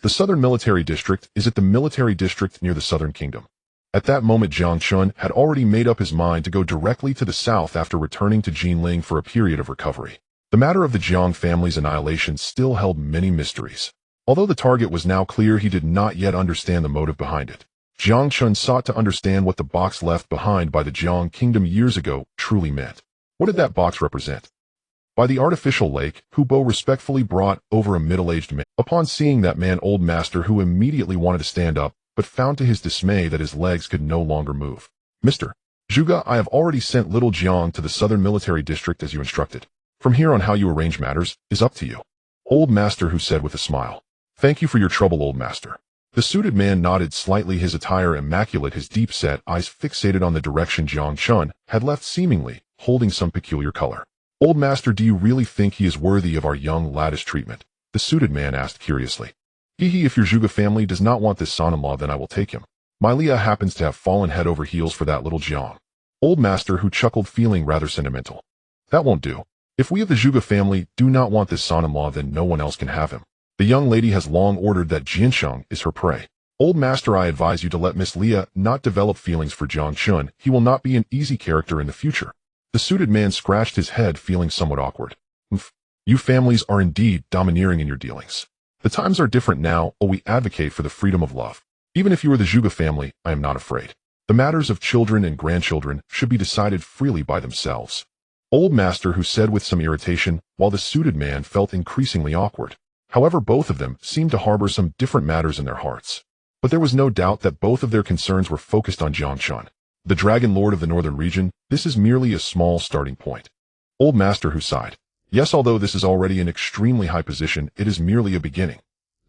The Southern Military District is at the military district near the Southern Kingdom. At that moment, Jiang Chen had already made up his mind to go directly to the south after returning to Jinling for a period of recovery. The matter of the Jiang family's annihilation still held many mysteries. Although the target was now clear, he did not yet understand the motive behind it. Jiang Chen sought to understand what the box left behind by the Jiang kingdom years ago truly meant. What did that box represent? By the artificial lake, Hubo respectfully brought over a middle-aged man. Upon seeing that man, Old Master Hu immediately wanted to stand up, but found to his dismay that his legs could no longer move. Mr. Zhuge, I have already sent little Jiang to the Southern Military District as you instructed. From here on, how you arrange matters is up to you. Old Master Hu said with a smile. Thank you for your trouble, Old Master. The suited man nodded slightly, his attire immaculate, his deep-set eyes fixated on the direction Jiang Chen had left, seemingly holding some peculiar color. Old Master, do you really think he is worthy of our young lad's treatment? The suited man asked curiously. If your Zhuge family does not want this son-in-law, then I will take him. My Leah happens to have fallen head over heels for that little Jiang. Old Master Hu chuckled, feeling rather sentimental. That won't do. If we of the Zhuge family do not want this son-in-law, then no one else can have him. The young lady has long ordered that Jiansheng is her prey. Old Master, I advise you to let Miss Leah not develop feelings for Jiang Chen. He will not be an easy character in the future. The suited man scratched his head, feeling somewhat awkward. You families are indeed domineering in your dealings. The times are different now, we advocate for the freedom of love. Even if you are the Zhuge family, I am not afraid. The matters of children and grandchildren should be decided freely by themselves. Old Master Hu said with some irritation, while the suited man felt increasingly awkward. However, both of them seemed to harbor some different matters in their hearts. But there was no doubt that both of their concerns were focused on Jiang Chen. The Dragon Lord of the Northern region, this is merely a small starting point. Old Master Hu sighed. Yes, although this is already an extremely high position, it is merely a beginning.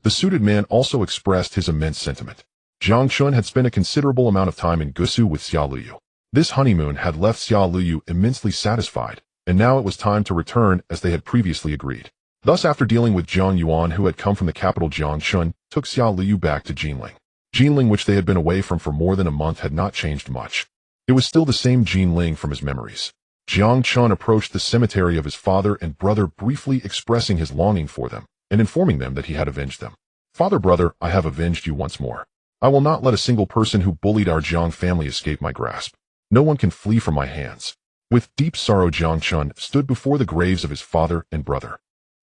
The suited man also expressed his immense sentiment. Jiang Chen had spent a considerable amount of time in Gusu with Xia Luyu. This honeymoon had left Xia Luyu immensely satisfied, and now it was time to return as they had previously agreed. Thus, after dealing with Zhang Yuan, who had come from the capital, Jiang Chen took Xia Luyu back to Jinling. Jinling, which they had been away from for more than a month, had not changed much. It was still the same Jinling from his memories. Jiang Chen approached the cemetery of his father and brother, briefly expressing his longing for them, and informing them that he had avenged them. Father, brother, I have avenged you once more. I will not let a single person who bullied our Jiang family escape my grasp. No one can flee from my hands. With deep sorrow, Jiang Chen stood before the graves of his father and brother.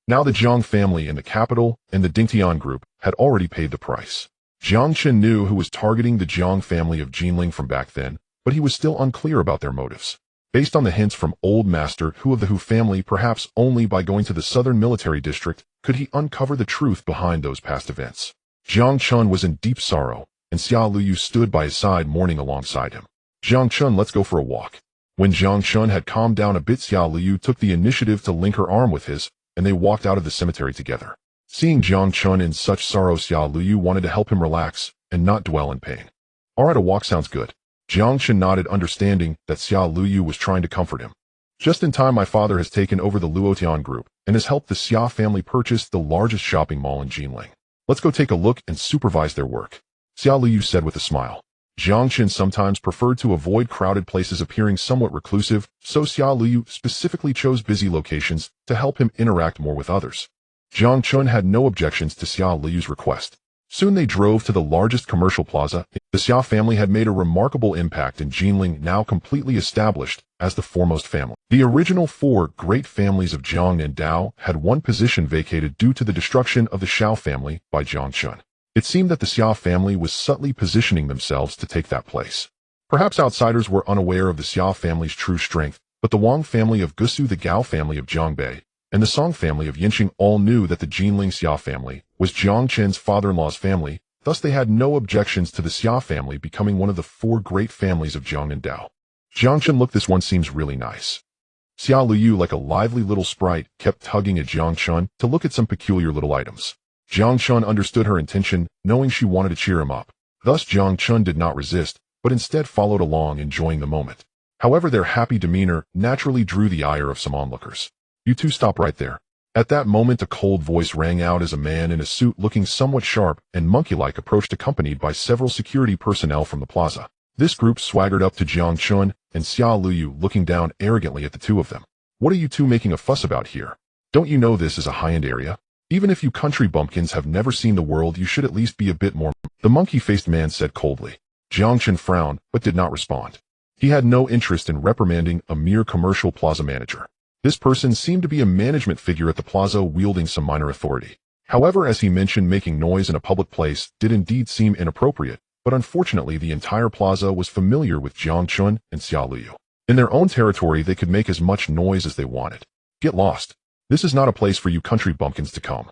Now the Jiang family in the capital and the Dingtian group had already paid the price. Jiang Chen knew who was targeting the Jiang family of Jinling from back then, but he was still unclear about their motives. Based on the hints from Old Master Hu of the Hu family, perhaps only by going to the southern military district could he uncover the truth behind those past events. Jiang Chen was in deep sorrow, and Xia Luyu stood by his side mourning alongside him. Jiang Chen, let's go for a walk. When Jiang Chen had calmed down a bit, Xia Luyu took the initiative to link her arm with his, and they walked out of the cemetery together. Seeing Jiang Chen in such sorrow, Xia Luyu wanted to help him relax and not dwell in pain. Alright, a walk sounds good. Jiang Chen nodded, understanding that Xia Luyu was trying to comfort him. Just in time, my father has taken over the Luotian group and has helped the Xia family purchase the largest shopping mall in Jinling. Let's go take a look and supervise their work, Xia Luyu said with a smile. Jiang Chen sometimes preferred to avoid crowded places, appearing somewhat reclusive, so Xia Luyu specifically chose busy locations to help him interact more with others. Jiang Chen had no objections to Xia Luyu's request. Soon they drove to the largest commercial plaza. The Xia family had made a remarkable impact in Jinling, now completely established as the foremost family. The original four great families of Jiang and Dao had one position vacated due to the destruction of the Xiao family by Jiang Chen. It seemed that the Xia family was subtly positioning themselves to take that place. Perhaps outsiders were unaware of the Xia family's true strength, but the Wang family of Gusu, the Gao family of Jiangbei, and the Song family of Yinqing all knew that the Jinling Xia family was Jiang Chen's father-in-law's family. Thus they had no objections to the Xia family becoming one of the four great families of Jiang and Dao. Jiang Chen, look, this one seems really nice. Xia Luyu, like a lively little sprite, kept tugging at Jiang Chen to look at some peculiar little items. Jiang Chen understood her intention, knowing she wanted to cheer him up. Thus Jiang Chen did not resist, but instead followed along, enjoying the moment. However, their happy demeanor naturally drew the ire of some onlookers. You two stop right there. At that moment, a cold voice rang out as a man in a suit looking somewhat sharp and monkey-like approached, accompanied by several security personnel from the plaza. This group swaggered up to Jiang Chen and Xia Luyu, looking down arrogantly at the two of them. What are you two making a fuss about here? Don't you know this is a high-end area? Even if you country bumpkins have never seen the world, you should at least be a bit more. The monkey-faced man said coldly. Jiang Chen frowned, but did not respond. He had no interest in reprimanding a mere commercial plaza manager. This person seemed to be a management figure at the plaza, wielding some minor authority. However, as he mentioned, making noise in a public place did indeed seem inappropriate, but unfortunately the entire plaza was familiar with Jiang Chen and Xia Luyu. In their own territory, they could make as much noise as they wanted. Get lost. This is not a place for you country bumpkins to come.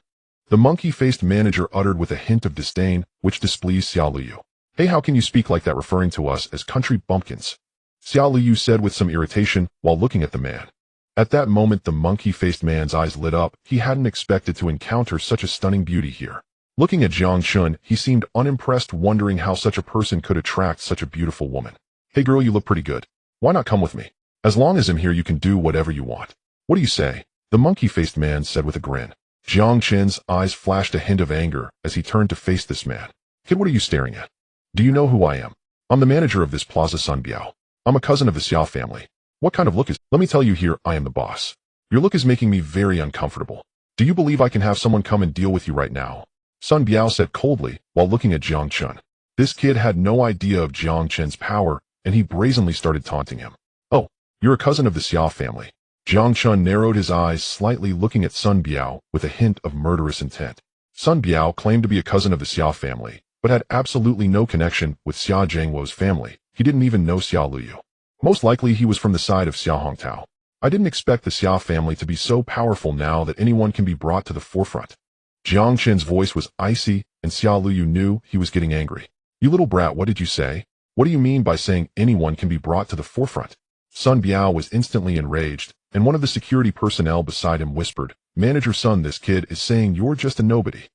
The monkey-faced manager uttered with a hint of disdain, which displeased Xia Luyu. Hey, how can you speak like that, referring to us as country bumpkins? Xia Luyu said with some irritation while looking at the man. At that moment, the monkey-faced man's eyes lit up. He hadn't expected to encounter such a stunning beauty here. Looking at Jiang Chen, he seemed unimpressed, wondering how such a person could attract such a beautiful woman. Hey girl, you look pretty good. Why not come with me? As long as I'm here, you can do whatever you want. What do you say? The monkey-faced man said with a grin. Jiang Chen's eyes flashed a hint of anger as he turned to face this man. Kid, what are you staring at? Do you know who I am? I'm the manager of this plaza, Sun Biao. I'm a cousin of the Xiao family. What kind of look is? Let me tell you here, I am the boss. Your look is making me very uncomfortable. Do you believe I can have someone come and deal with you right now? Sun Biao said coldly while looking at Jiang Chen. This kid had no idea of Jiang Chen's power, and he brazenly started taunting him. Oh, you're a cousin of the Xiao family. Jiang Chen narrowed his eyes slightly, looking at Sun Biao with a hint of murderous intent. Sun Biao claimed to be a cousin of the Xiao family, but had absolutely no connection with Xia Zhengwo's family. He didn't even know Xia Luyu. Most likely he was from the side of Xia Hongtao. I didn't expect the Xia family to be so powerful now that anyone can be brought to the forefront. Jiang Chen's voice was icy, and Xia Luyu knew he was getting angry. You little brat, what did you say? What do you mean by saying anyone can be brought to the forefront? Sun Biao was instantly enraged, and one of the security personnel beside him whispered, "Manager son, this kid is saying you're just a nobody."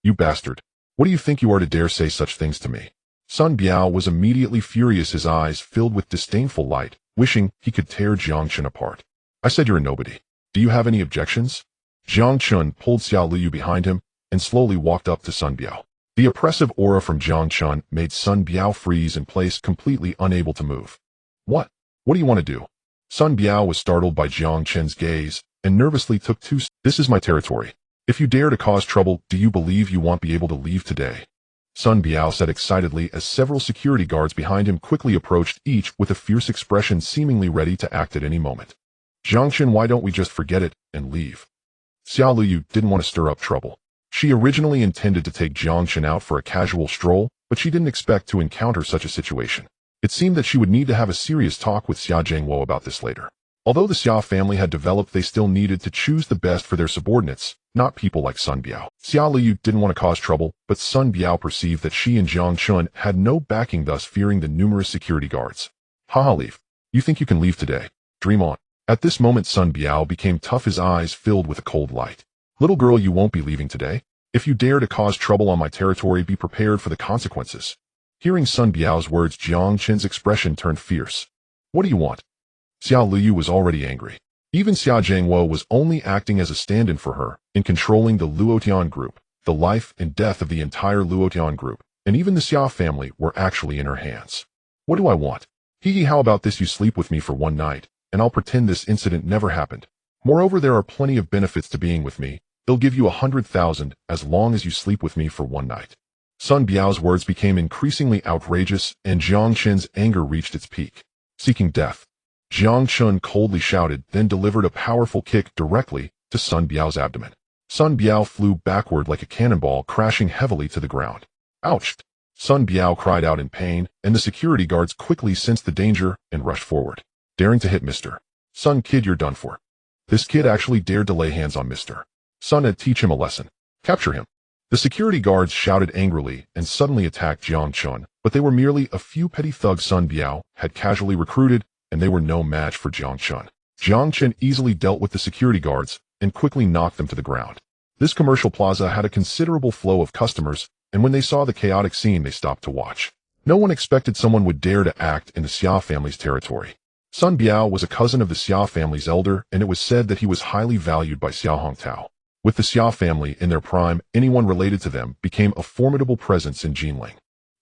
"You bastard. What do you think you are to dare say such things to me?" Sun Biao was immediately furious, his eyes filled with disdainful light, wishing he could tear Jiang Chen apart. "I said you're a nobody. Do you have any objections?" Jiang Chen pulled Xiao Liu behind him and slowly walked up to Sun Biao. The oppressive aura from Jiang Chen made Sun Biao freeze in place, completely unable to move. What do you want to do?" Sun Biao was startled by Jiang Chen's gaze and nervously took 2 steps. "This is my territory. If you dare to cause trouble, do you believe you won't be able to leave today?" Sun Biao said excitedly as several security guards behind him quickly approached, each with a fierce expression, seemingly ready to act at any moment. "Jiang Chen, why don't we just forget it and leave?" Xiao Liu didn't want to stir up trouble. She originally intended to take Jiang Chen out for a casual stroll, but she didn't expect to encounter such a situation. It seemed that she would need to have a serious talk with Xia Jiangwo about this later. Although the Xia family had developed, they still needed to choose the best for their subordinates, not people like Sun Biao. Xiao Liu didn't want to cause trouble, but Sun Biao perceived that she and Jiang Chen had no backing, thus fearing the numerous security guards. "Haha, leave. You think you can leave today? Dream on." At this moment Sun Biao became tough, his eyes filled with a cold light. "Little girl, you won't be leaving today. If you dare to cause trouble on my territory, be prepared for the consequences." Hearing Sun Biao's words, Jiang Chen's expression turned fierce. "What do you want?" Xiao Liu was already angry. Even Xia Jiangwo was only acting as a stand-in for her, in controlling the Luotian group. The life and death of the entire Luotian group, and even the Xia family, were actually in her hands. "What do I want? Hee, how about this? You sleep with me for one night, and I'll pretend this incident never happened. Moreover, there are plenty of benefits to being with me. They'll give you 100,000 as long as you sleep with me for one night." Sun Biao's words became increasingly outrageous, and Jiang Chen's anger reached its peak. Seeking death. Jiang Chen coldly shouted, then delivered a powerful kick directly to Sun Biao's abdomen. Sun Biao flew backward like a cannonball, crashing heavily to the ground. "Ouch!" Sun Biao cried out in pain, and the security guards quickly sensed the danger and rushed forward. "Daring to hit Mr. Sun, kid, you're done for." This kid actually dared to lay hands on Mr. Sun and teach him a lesson. "Capture him." The security guards shouted angrily and suddenly attacked Jiang Chen, but they were merely a few petty thugs Sun Biao had casually recruited, and they were no match for Jiang Chen. Jiang Chen easily dealt with the security guards and quickly knocked them to the ground. This commercial plaza had a considerable flow of customers, and when they saw the chaotic scene, they stopped to watch. No one expected someone would dare to act in the Xia family's territory. Sun Biao was a cousin of the Xia family's elder, and it was said that he was highly valued by Xia Hongtao. With the Xia family in their prime, anyone related to them became a formidable presence in Jinling.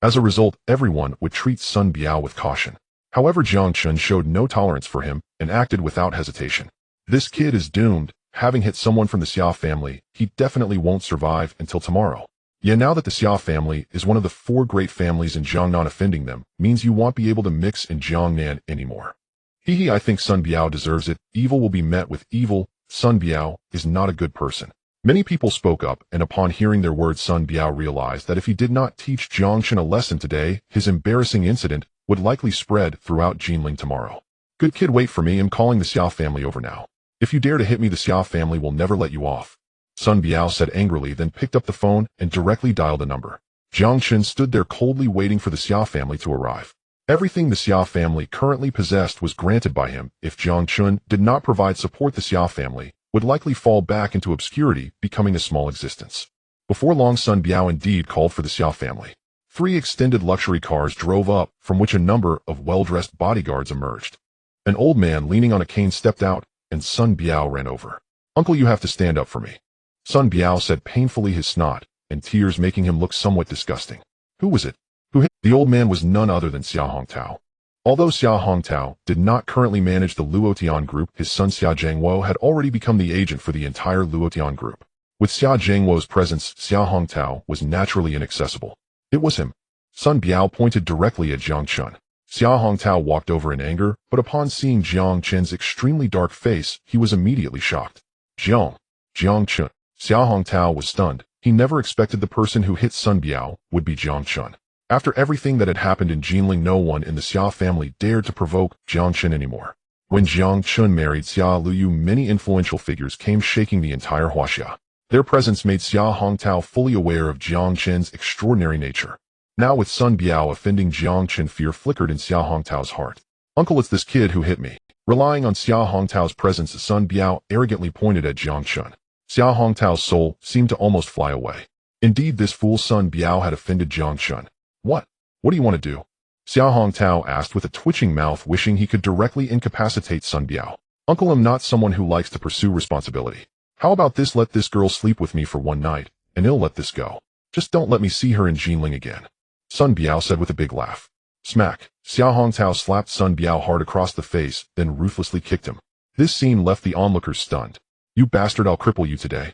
As a result, everyone would treat Sun Biao with caution. However, Jiang Chen showed no tolerance for him and acted without hesitation. "This kid is doomed. Having hit someone from the Xia family, he definitely won't survive until tomorrow." Yeah, now that the Xia family is one of the 4 great families in Jiangnan, offending them means you won't be able to mix in Jiangnan anymore. Hee, I think Sun Biao deserves it. Evil will be met with evil. Sun Biao is not a good person. Many people spoke up, and upon hearing their words, Sun Biao realized that if he did not teach Jiang Chen a lesson today, his embarrassing incident would likely spread throughout Jinling tomorrow. "Good kid, wait for me. I'm calling the Xia family over now. If you dare to hit me, the Xia family will never let you off." Sun Biao said angrily, then picked up the phone and directly dialed a number. Jiang Chen stood there coldly waiting for the Xia family to arrive. Everything the Xia family currently possessed was granted by him. If Jiang Chen did not provide support, the Xia family would likely fall back into obscurity, becoming a small existence. Before long, Sun Biao indeed called for the Xia family. 3 extended luxury cars drove up, from which a number of well-dressed bodyguards emerged. An old man leaning on a cane stepped out, and Sun Biao ran over. "Uncle, you have to stand up for me," Sun Biao said painfully, his snot and tears making him look somewhat disgusting. "Who was it? Who hit?" The old man was none other than Xia Hongtao. Although Xia Hongtao did not currently manage the Luotian group, his son Xia Jiangwo had already become the agent for the entire Luotian group. With Xia Jiangwo's presence, Xia Hongtao was naturally inaccessible. "It was him." Sun Biao pointed directly at Jiang Chen. Xia Hongtao walked over in anger, but upon seeing Jiang Chen's extremely dark face, he was immediately shocked. Jiang Chen. Xia Hongtao was stunned. He never expected the person who hit Sun Biao would be Jiang Chen. After everything that had happened in Jinling, no one in the Xia family dared to provoke Jiang Chen anymore. When Jiang Chen married Xiao Liu, many influential figures came shaking the entire Huaxia. Their presence made Xia Hongtao fully aware of Jiang Chen's extraordinary nature. Now with Sun Biao offending Jiang Chen, fear flickered in Xia Hongtao's heart. "Uncle, it's this kid who hit me." Relying on Xia Hongtao's presence, Sun Biao arrogantly pointed at Jiang Chen. Xia Hongtao's soul seemed to almost fly away. Indeed, this fool Sun Biao had offended Jiang Chen. What? What do you want to do? Xia Hongtao asked with a twitching mouth, wishing he could directly incapacitate Sun Biao. Uncle, I'm not someone who likes to pursue responsibility. How about this? Let this girl sleep with me for one night, and I'll let this go. Just don't let me see her in Jinling again. Sun Biao said with a big laugh. Smack! Xia Hongtao slapped Sun Biao hard across the face, then ruthlessly kicked him. This scene left the onlookers stunned. You bastard, I'll cripple you today.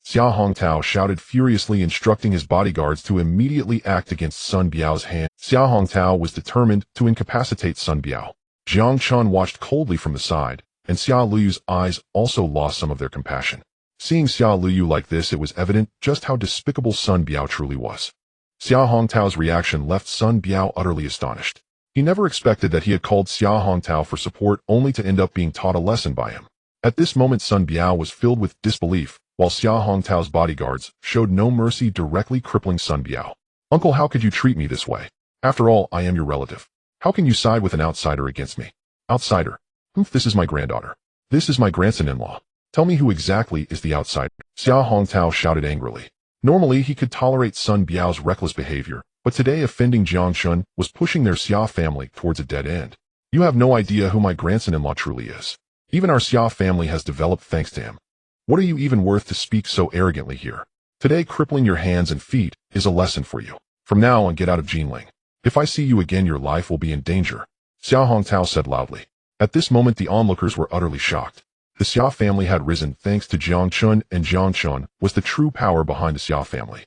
Xia Hongtao shouted furiously, instructing his bodyguards to immediately act against Sun Biao's hand. Xia Hongtao was determined to incapacitate Sun Biao. Jiang Chen watched coldly from the side, and Xia Luyu's eyes also lost some of their compassion. Seeing Xia Luyu like this, it was evident just how despicable Sun Biao truly was. Xia Hongtao's reaction left Sun Biao utterly astonished. He never expected that he had called Xia Hongtao for support only to end up being taught a lesson by him. At this moment, Sun Biao was filled with disbelief, while Xia Hongtao's bodyguards showed no mercy, directly crippling Sun Biao. Uncle, how could you treat me this way? After all, I am your relative. How can you side with an outsider against me? Outsider? Humph, this is my granddaughter. This is my grandson-in-law. Tell me, who exactly is the outsider? Xia Hongtao shouted angrily. Normally, he could tolerate Sun Biao's reckless behavior, but today offending Jiang Chen was pushing their Xia family towards a dead end. You have no idea who my grandson-in-law truly is. Even our Xia family has developed thanks to him. What are you even worth to speak so arrogantly here? Today, crippling your hands and feet is a lesson for you. From now on, get out of Jinling. If I see you again, your life will be in danger, Xia Hongtao said loudly. At this moment, the onlookers were utterly shocked. The Xia family had risen thanks to Jiang Chen, and Jiang Chen was the true power behind the Xia family.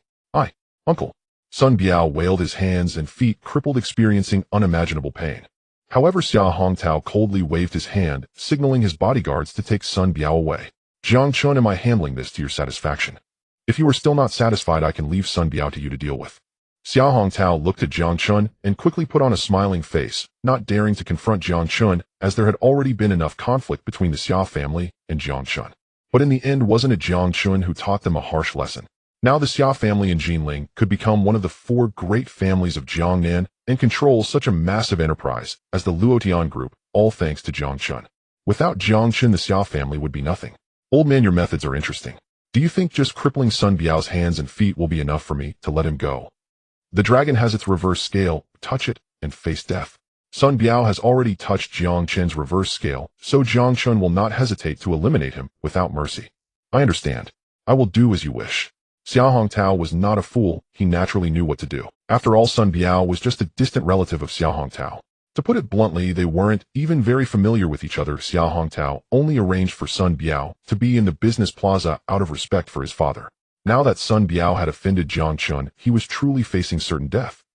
Uncle. Sun Biao wailed, his hands and feet crippled, experiencing unimaginable pain. However, Xia Hongtao coldly waved his hand, signaling his bodyguards to take Sun Biao away. Jiang Chen, am I handling this to your satisfaction? If you are still not satisfied, I can leave Sun Biao to you to deal with. Xia Hongtao looked at Jiang Chen and quickly put on a smiling face, not daring to confront Jiang Chen, as there had already been enough conflict between the Xia family and Jiang Chen. But in the end, wasn't it Jiang Chen who taught them a harsh lesson? Now the Xia family in Jinling could become one of the 4 great families of Jiangnan and control such a massive enterprise as the Luotian group, all thanks to Jiang Chen. Without Jiang Chen, the Xia family would be nothing. Old man, your methods are interesting. Do you think just crippling Sun Biao's hands and feet will be enough for me to let him go? The dragon has its reverse scale, touch it, and face death. Sun Biao has already touched Jiang Chen's reverse scale, so Jiang Chen will not hesitate to eliminate him without mercy. I understand. I will do as you wish. Xia Hongtao was not a fool, he naturally knew what to do. After all, Sun Biao was just a distant relative of Xia Hongtao. To put it bluntly, they weren't even very familiar with each other. Xia Hongtao only arranged for Sun Biao to be in the business plaza out of respect for his father. Now that Sun Biao had offended Jiang Chen, he was truly facing certain death.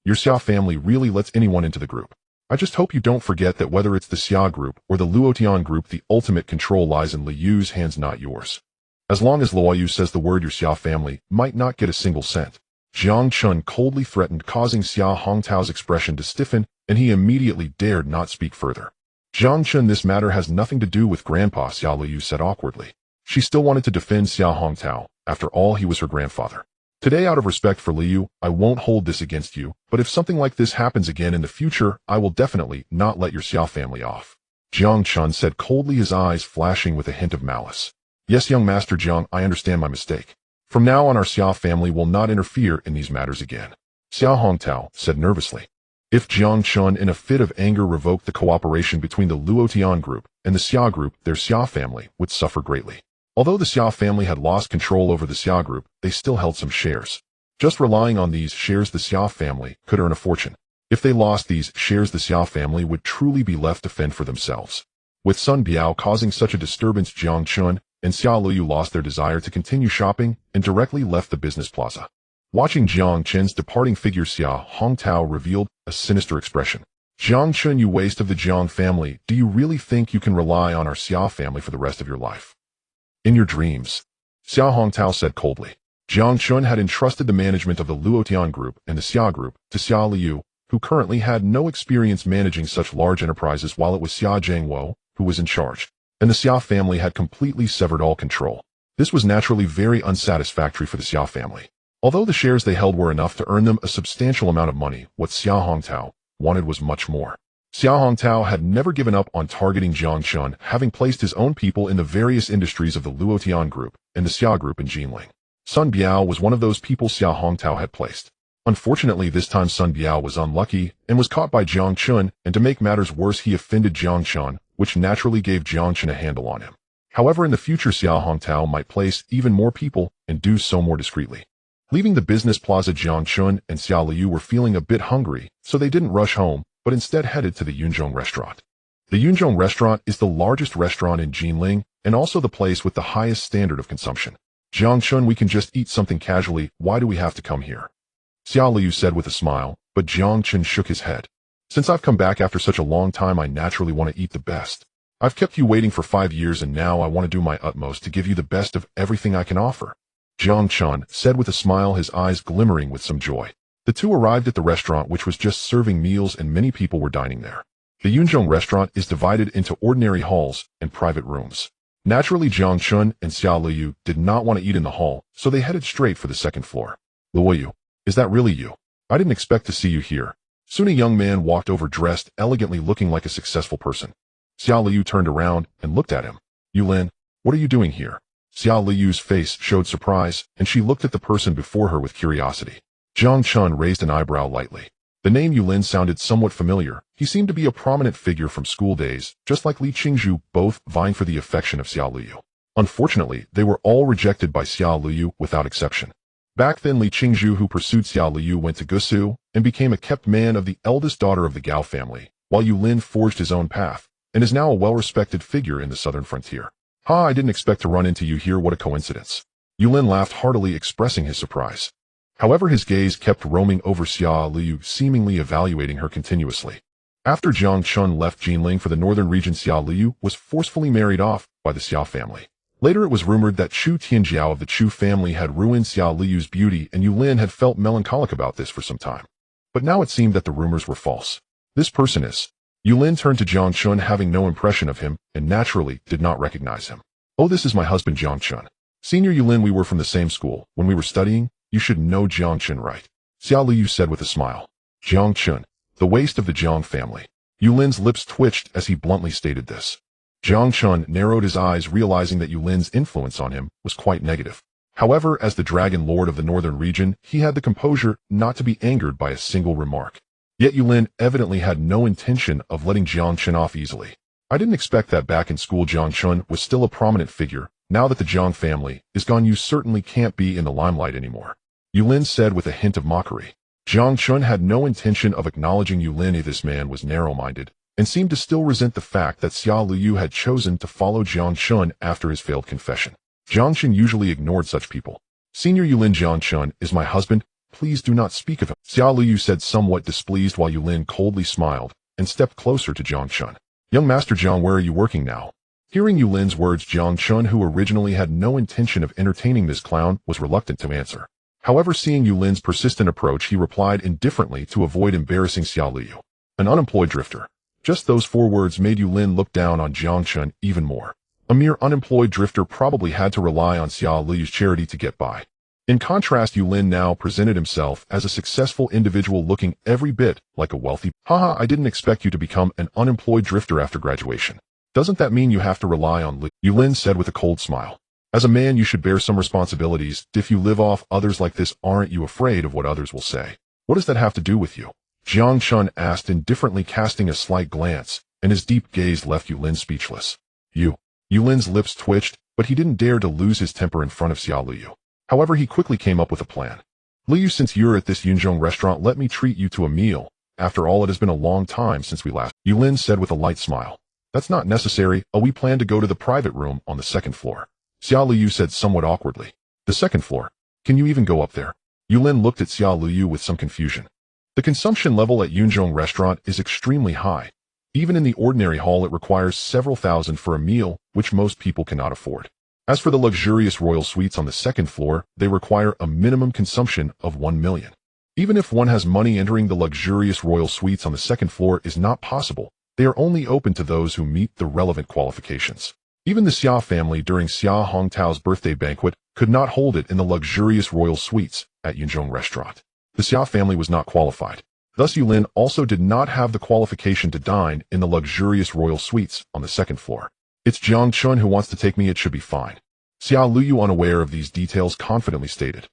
Your Xia family really lets anyone into the group. I just hope you don't forget that whether it's the Xia group or the Luotian group, the ultimate control lies in Liyu's hands, not yours. As long as Luoyu says the word, your Xia family might not get a single cent. Jiang Chen coldly threatened, causing Xia Hongtao's expression to stiffen, and he immediately dared not speak further. Jiang Chen, this matter has nothing to do with Grandpa, Xia Luyu said awkwardly. She still wanted to defend Xia Hongtao. After all, he was her grandfather. Today, out of respect for Liu, I won't hold this against you, but if something like this happens again in the future, I will definitely not let your Xia family off. Jiang Chen said coldly, his eyes flashing with a hint of malice. Yes, young Master Jiang, I understand my mistake. From now on, our Xia family will not interfere in these matters again. Xia Hongtao said nervously. If Jiang Chen in a fit of anger revoked the cooperation between the Luotian group and the Xia group, their Xia family would suffer greatly. Although the Xia family had lost control over the Xia group, they still held some shares. Just relying on these shares, the Xia family could earn a fortune. If they lost these shares, the Xia family would truly be left to fend for themselves. With Sun Biao causing such a disturbance, Jiang Chen and Xia Luyu lost their desire to continue shopping and directly left the business plaza. Watching Jiang Chen's departing figure, Xia Hongtao revealed a sinister expression. Jiang Chen, you waste of the Jiang family, do you really think you can rely on our Xia family for the rest of your life? In your dreams, Xia Hongtao said coldly. Jiang Chen had entrusted the management of the Luotian group and the Xia group to Xia Liu, who currently had no experience managing such large enterprises, while it was Xia Zhangwo who was in charge, and the Xia family had completely severed all control. This was naturally very unsatisfactory for the Xia family. Although the shares they held were enough to earn them a substantial amount of money, what Xia Hongtao wanted was much more. Xiao Hongtao had never given up on targeting Jiang Chen, having placed his own people in the various industries of the Luotian group and the Xia group in Jinling. Sun Biao was one of those people Xiao Hongtao had placed. Unfortunately, this time Sun Biao was unlucky and was caught by Jiang Chen, and to make matters worse, he offended Jiang Chen, which naturally gave Jiang Chen a handle on him. However, in the future, Xiao Hongtao might place even more people and do so more discreetly. Leaving the business plaza, Jiang Chen and Xiao Liu were feeling a bit hungry, so they didn't rush home, but instead headed to the Yunzhong restaurant. The Yunzhong restaurant is the largest restaurant in Jinling and also the place with the highest standard of consumption. Jiang Chen, we can just eat something casually, why do we have to come here? Xiao Liu said with a smile, but Jiang Chen shook his head. Since I've come back after such a long time, I naturally want to eat the best. I've kept you waiting for 5 years, and now I want to do my utmost to give you the best of everything I can offer. Jiang Chen said with a smile, his eyes glimmering with some joy. The two arrived at the restaurant, which was just serving meals, and many people were dining there. The Yunzhong restaurant is divided into ordinary halls and private rooms. Naturally, Jiang Chen and Xiao Liu did not want to eat in the hall, so they headed straight for the second floor. Luoyu, is that really you? I didn't expect to see you here. Soon a young man walked over, dressed elegantly, looking like a successful person. Xiao Liu turned around and looked at him. Yulin, what are you doing here? Xiao Liu's face showed surprise, and she looked at the person before her with curiosity. Jiang Chen raised an eyebrow lightly. The name Yulin sounded somewhat familiar. He seemed to be a prominent figure from school days, just like Li Qingzhu, both vying for the affection of Xiao Liu. Unfortunately, they were all rejected by Xiao Liu without exception. Back then, Li Qingzhu, who pursued Xiao Liu, went to Gusu and became a kept man of the eldest daughter of the Gao family, while Yulin forged his own path and is now a well-respected figure in the southern frontier. Ha, I didn't expect to run into you here, what a coincidence. Yulin laughed heartily, expressing his surprise. However, his gaze kept roaming over Xiao Liu, seemingly evaluating her continuously. After Jiang Chen left Jinling for the northern region, Xiao Liu was forcefully married off by the Xiao family. Later, it was rumored that Chu Tianjiao of the Chu family had ruined Xiao Liu's beauty, and Yulin had felt melancholic about this for some time. But now it seemed that the rumors were false. This person is... Yulin turned to Jiang Chen, having no impression of him, and naturally did not recognize him. Oh, this is my husband Jiang Chen. Senior Yulin, we were from the same school. When we were studying, you should know Jiang Chen, right? Xiao Liu said with a smile. Jiang Chen, the waste of the Jiang family. Yulin's lips twitched as he bluntly stated this. Jiang Chen narrowed his eyes, realizing that Yulin's influence on him was quite negative. However, as the Dragon Lord of the northern region, he had the composure not to be angered by a single remark. Yet Yulin evidently had no intention of letting Jiang Chen off easily. I didn't expect that. Back in school, Jiang Chen was still a prominent figure. Now that the Jiang family is gone, you certainly can't be in the limelight anymore. Yulin said with a hint of mockery. Jiang Chen had no intention of acknowledging Yulin. This man was narrow-minded and seemed to still resent the fact that Xiao Liu had chosen to follow Jiang Chen after his failed confession. Jiang Chen usually ignored such people. Senior Yulin, Jiang Chen is my husband. Please do not speak of him, Xiao Liu said, somewhat displeased, while Yulin coldly smiled and stepped closer to Jiang Chen. Young Master Jiang, where are you working now? Hearing Yulin's words, Jiang Chen, who originally had no intention of entertaining this clown, was reluctant to answer. However, seeing Yulin's persistent approach, he replied indifferently to avoid embarrassing Xiao Liu. An unemployed drifter. Just those 4 words made Yulin look down on Jiang Chen even more. A mere unemployed drifter probably had to rely on Xiao Liu's charity to get by. In contrast, Yulin now presented himself as a successful individual, looking every bit like a wealthy... Haha, I didn't expect you to become an unemployed drifter after graduation. Doesn't that mean you have to rely on Li? Yulin said with a cold smile. As a man, you should bear some responsibilities. If you live off others like this, aren't you afraid of what others will say? What does that have to do with you? Jiang Chen asked indifferently, casting a slight glance, and his deep gaze left Yulin speechless. Yulin's lips twitched, but he didn't dare to lose his temper in front of Xiao Liu. However, he quickly came up with a plan. Liu, since you're at this Yunzhong restaurant, let me treat you to a meal. After all, it has been a long time since we last... Yulin said with a light smile. That's not necessary. We plan to go to the private room on the 2nd floor. Xiao Liu said somewhat awkwardly. The 2nd floor? Can you even go up there? Yulin looked at Xiao Liu with some confusion. The consumption level at Yunzhong restaurant is extremely high. Even in the ordinary hall, it requires several thousand for a meal, which most people cannot afford. As for the luxurious royal suites on the 2nd floor, they require a minimum consumption of 1 million. Even if one has money, entering the luxurious royal suites on the 2nd floor is not possible. They are only open to those who meet the relevant qualifications. Even the Xia family, during Xiao Hongtao's birthday banquet, could not hold it in the luxurious royal suites at Yunzhong restaurant. The Xia family was not qualified. Thus Yulin also did not have the qualification to dine in the luxurious royal suites on the second floor. It's Jiang Chen who wants to take me, it should be fine. Xiao Luyu, unaware of these details, confidently stated.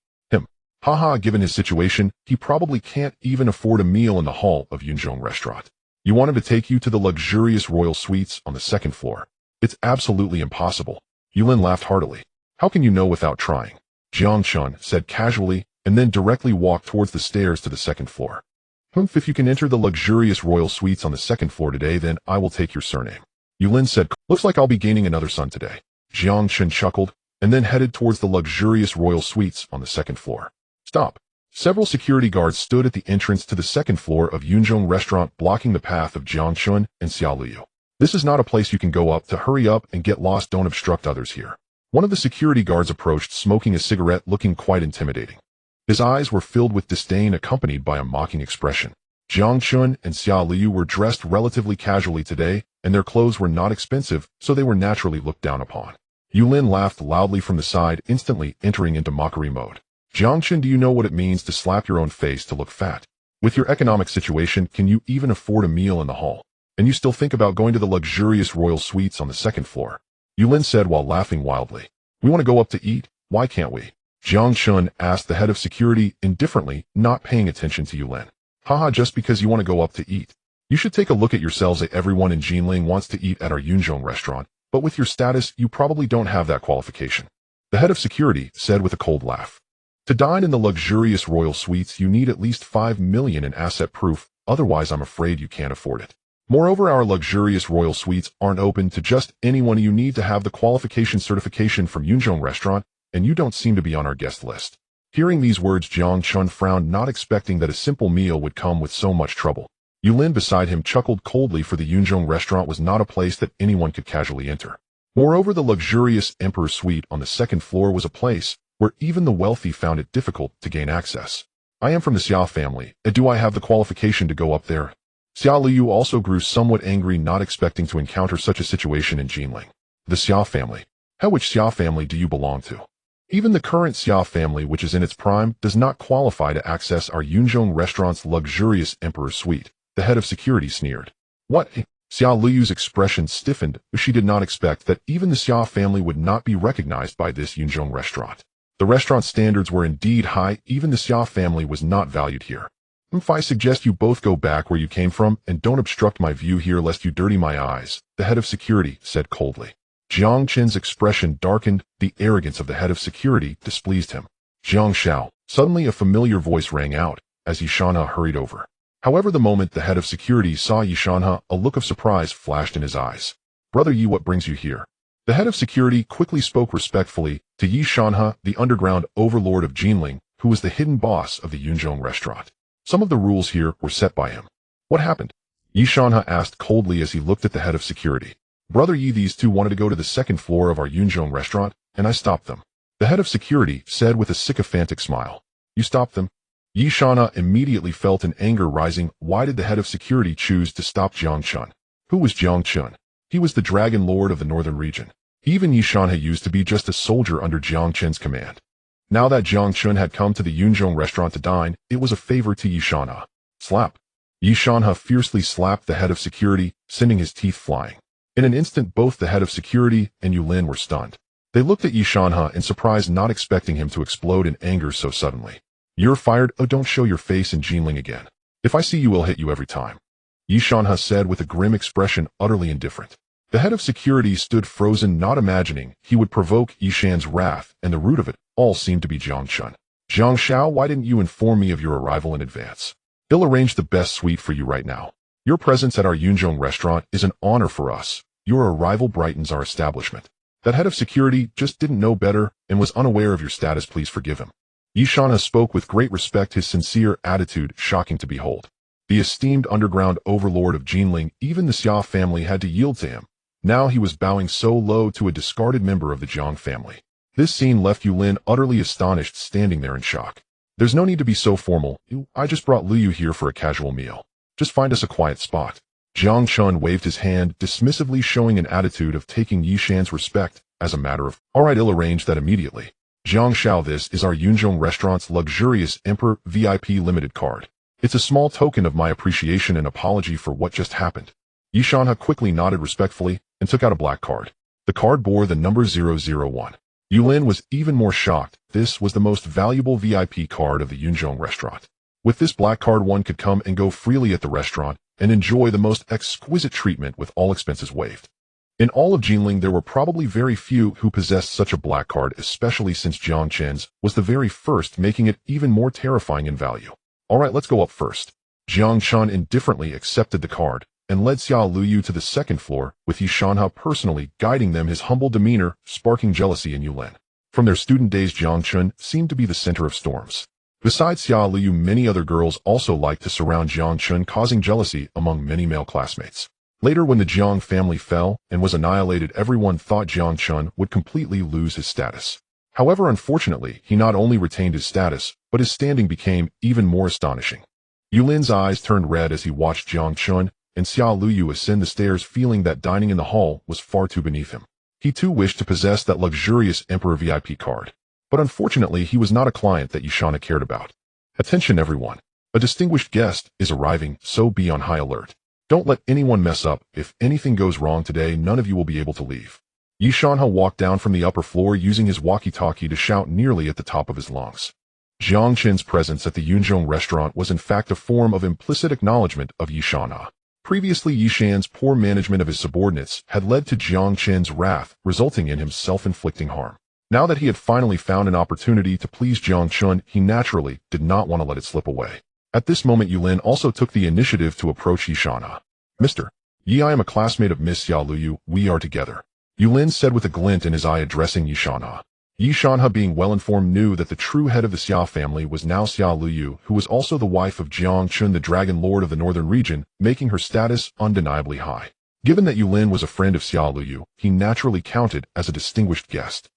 Haha, given his situation, he probably can't even afford a meal in the hall of Yunzhong restaurant. You want him to take you to the luxurious royal suites on the second floor. It's absolutely impossible. Yulin laughed heartily. How can you know without trying? Jiang Chen said casually, and then directly walked towards the stairs to the second floor. If you can enter the luxurious royal suites on the second floor today, then I will take your surname. Yulin said, looks like I'll be gaining another son today. Jiang Chen chuckled, and then headed towards the luxurious royal suites on the second floor. Stop. Several security guards stood at the entrance to the second floor of Yunzhong restaurant, blocking the path of Jiang Chen and Xiao Liu. This is not a place you can go up to. Hurry up and get lost. Don't obstruct others here. One of the security guards approached, smoking a cigarette, looking quite intimidating. His eyes were filled with disdain, accompanied by a mocking expression. Jiang Chen and Xiao Liu were dressed relatively casually today, and their clothes were not expensive, so they were naturally looked down upon. Yulin laughed loudly from the side, instantly entering into mockery mode. Jiang Chen, do you know what it means to slap your own face to look fat? With your economic situation, can you even afford a meal in the hall? And you still think about going to the luxurious royal suites on the second floor? Yulin said while laughing wildly. We want to go up to eat, why can't we? Jiang Chen asked the head of security indifferently, not paying attention to Yulin. Haha, just because you want to go up to eat. You should take a look at yourselves. Everyone in Jinling wants to eat at our Yunzhong restaurant, but with your status, you probably don't have that qualification. The head of security said with a cold laugh. To dine in the luxurious royal suites, you need at least 5 million in asset proof, otherwise I'm afraid you can't afford it. Moreover, our luxurious royal suites aren't open to just anyone. You need to have the qualification certification from Yunzhong restaurant, and you don't seem to be on our guest list. Hearing these words, Jiang Chen frowned, not expecting that a simple meal would come with so much trouble. Yulin beside him chuckled coldly, for the Yunzhong restaurant was not a place that anyone could casually enter. Moreover, the luxurious Emperor Suite on the second floor was a place where even the wealthy found it difficult to gain access. I am from the Xiao family, and do I have the qualification to go up there? Xiao Liu also grew somewhat angry, not expecting to encounter such a situation in Jinling. The Xiao family. Which Xiao family do you belong to? Even the current Xiao family, which is in its prime, does not qualify to access our Yunzhong restaurant's luxurious Emperor Suite. The head of security sneered. What? Xiao Liu's expression stiffened. She did not expect that even the Xiao family would not be recognized by this Yunzhong restaurant. The restaurant standards were indeed high. Even the Xiao family was not valued here. I suggest you both go back where you came from and don't obstruct my view here, lest you dirty my eyes, the head of security said coldly. Jiang Chen's expression darkened. The arrogance of the head of security displeased him. Jiang Xiao. Suddenly a familiar voice rang out as Yishanha hurried over. However, the moment the head of security saw Yishanha, a look of surprise flashed in his eyes. Brother Yi, what brings you here? The head of security quickly spoke respectfully to Yishanha, the underground overlord of Jinling, who was the hidden boss of the Yunzhong restaurant. Some of the rules here were set by him. What happened? Yishanha asked coldly as he looked at the head of security. Brother Yi, these two wanted to go to the second floor of our Yunzhong restaurant, and I stopped them. The head of security said with a sycophantic smile. You stopped them? Yishanha immediately felt an anger rising. Why did the head of security choose to stop Jiang Chen? Who was Jiang Chen? He was the Dragon Lord of the northern region. Even Yishanha used to be just a soldier under Jiang Chen's command. Now that Jiang Chen had come to the Yunzhong restaurant to dine, it was a favor to Yishanha. Slap. Yishanha fiercely slapped the head of security, sending his teeth flying. In an instant, both the head of security and Yulin were stunned. They looked at Yishanha in surprise, not expecting him to explode in anger so suddenly. You're fired. Oh, don't show your face in Jinling again. If I see you, I'll hit you every time. Yishanha said with a grim expression, utterly indifferent. The head of security stood frozen, not imagining he would provoke Yishan's wrath, and the root of it all seemed to be Jiang Chen. Jiang Xiao, why didn't you inform me of your arrival in advance? He'll arrange the best suite for you right now. Your presence at our Yunzhong restaurant is an honor for us. Your arrival brightens our establishment. That head of security just didn't know better and was unaware of your status. Please forgive him. Yishanha spoke with great respect, his sincere attitude shocking to behold. The esteemed underground overlord of Jinling, even the Xia family had to yield to him. Now he was bowing so low to a discarded member of the Jiang family. This scene left Yulin utterly astonished, standing there in shock. There's no need to be so formal. I just brought Liu here for a casual meal. Just find us a quiet spot. Jiang Chen waved his hand, dismissively, showing an attitude of taking Yishan's respect as a matter of, all right, I'll arrange that immediately. Jiang Xiao, this is our Yunzhong restaurant's luxurious Emperor VIP limited card. It's a small token of my appreciation and apology for what just happened. Yishanha quickly nodded respectfully and took out a black card. The card bore the number 001. Yulin was even more shocked. This was the most valuable VIP card of the Yunzhong restaurant. With this black card, one could come and go freely at the restaurant and enjoy the most exquisite treatment with all expenses waived. In all of Jinling, there were probably very few who possessed such a black card, especially since Jiang Chen's was the very first, making it even more terrifying in value. Alright, let's go up first. Jiang Chen indifferently accepted the card and led Xia Luyu to the second floor, with Yishanha personally guiding them, his humble demeanor sparking jealousy in Yulin. From their student days, Jiang Chen seemed to be the center of storms. Besides Xia Luyu, many other girls also liked to surround Jiang Chen, causing jealousy among many male classmates. Later, when the Jiang family fell and was annihilated, everyone thought Jiang Chen would completely lose his status. However, unfortunately, he not only retained his status, but his standing became even more astonishing. Yulin's eyes turned red as he watched Jiang Chen and Xia Luyu ascend the stairs, feeling that dining in the hall was far too beneath him. He too wished to possess that luxurious Emperor VIP card. But unfortunately, he was not a client that Yishanha cared about. Attention everyone. A distinguished guest is arriving, so be on high alert. Don't let anyone mess up. If anything goes wrong today, none of you will be able to leave. Yishanha walked down from the upper floor using his walkie-talkie to shout nearly at the top of his lungs. Jiang Chen's presence at the Yunzhong restaurant was in fact a form of implicit acknowledgement of Yishanha. Previously, Yishan's poor management of his subordinates had led to Jiang Chen's wrath, resulting in him self-inflicting harm. Now that he had finally found an opportunity to please Jiang Chen, he naturally did not want to let it slip away. At this moment, Yulin also took the initiative to approach Yishanha. Mr. Yi, I am a classmate of Miss Xia Luyu. We are together, Yulin said with a glint in his eye, addressing Yishanha. Yishanha, being well-informed, knew that the true head of the Xia family was now Xia Luyu, who was also the wife of Jiang Chen, the Dragon Lord of the Northern region, making her status undeniably high. Given that Yulin was a friend of Xia Luyu, he naturally counted as a distinguished guest.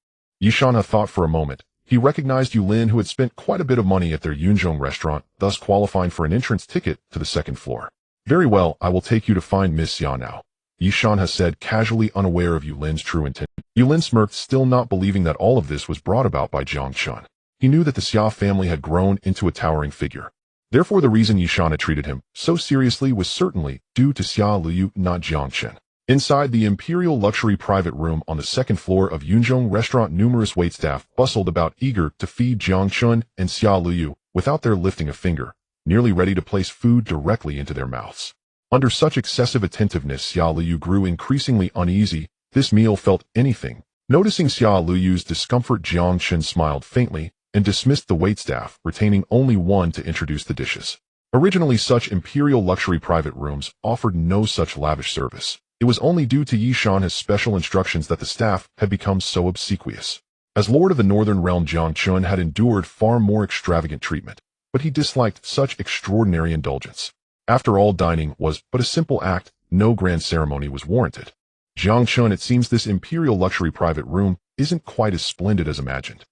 Yishanha thought for a moment. He recognized Yulin, who had spent quite a bit of money at their Yunzhong restaurant, thus qualifying for an entrance ticket to the second floor. Very well, I will take you to find Miss Xia now, Yishanha said, casually unaware of Yulin's true intent. Yulin smirked, still not believing that all of this was brought about by Jiang Chen. He knew that the Xia family had grown into a towering figure. Therefore, the reason Yishanha treated him so seriously was certainly due to Xia Luyu, not Jiang Chen. Inside the imperial luxury private room on the second floor of Yunzhong restaurant, numerous waitstaff bustled about, eager to feed Jiang Chen and Xia Luyu without their lifting a finger, nearly ready to place food directly into their mouths. Under such excessive attentiveness, Xia Luyu grew increasingly uneasy. This meal felt anything. Noticing Xia Luyu's discomfort, Jiang Chen smiled faintly and dismissed the waitstaff, retaining only one to introduce the dishes. Originally, such imperial luxury private rooms offered no such lavish service. It was only due to Yishanha's special instructions that the staff had become so obsequious. As Lord of the Northern Realm, Jiang Chen had endured far more extravagant treatment, but he disliked such extraordinary indulgence. After all, dining was but a simple act. No grand ceremony was warranted. Jiang Chen, it seems this imperial luxury private room isn't quite as splendid as imagined.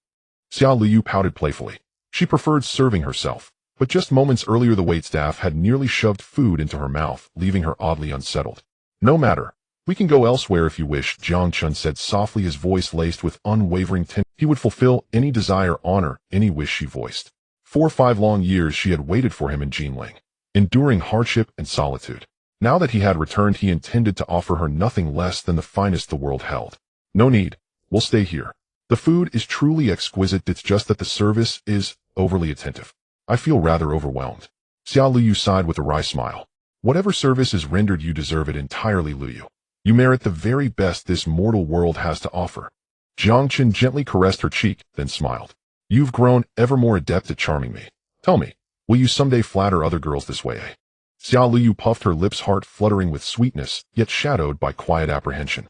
Xia Luyu pouted playfully. She preferred serving herself, but just moments earlier the waitstaff had nearly shoved food into her mouth, leaving her oddly unsettled. No matter. We can go elsewhere if you wish, Jiang Chen said softly, his voice laced with unwavering tenderness. He would fulfill any desire, honor any wish she voiced. 4 or 5 long years she had waited for him in Jinling, enduring hardship and solitude. Now that he had returned, he intended to offer her nothing less than the finest the world held. No need. We'll stay here. The food is truly exquisite. It's just that the service is overly attentive. I feel rather overwhelmed. Xia Luyu sighed with a wry smile. Whatever service is rendered, you deserve it entirely, Luyu. You merit the very best this mortal world has to offer. Jiang Chen gently caressed her cheek, then smiled. You've grown ever more adept at charming me. Tell me, will you someday flatter other girls this way, eh? Xia Luyu puffed, her lips, heart fluttering with sweetness, yet shadowed by quiet apprehension.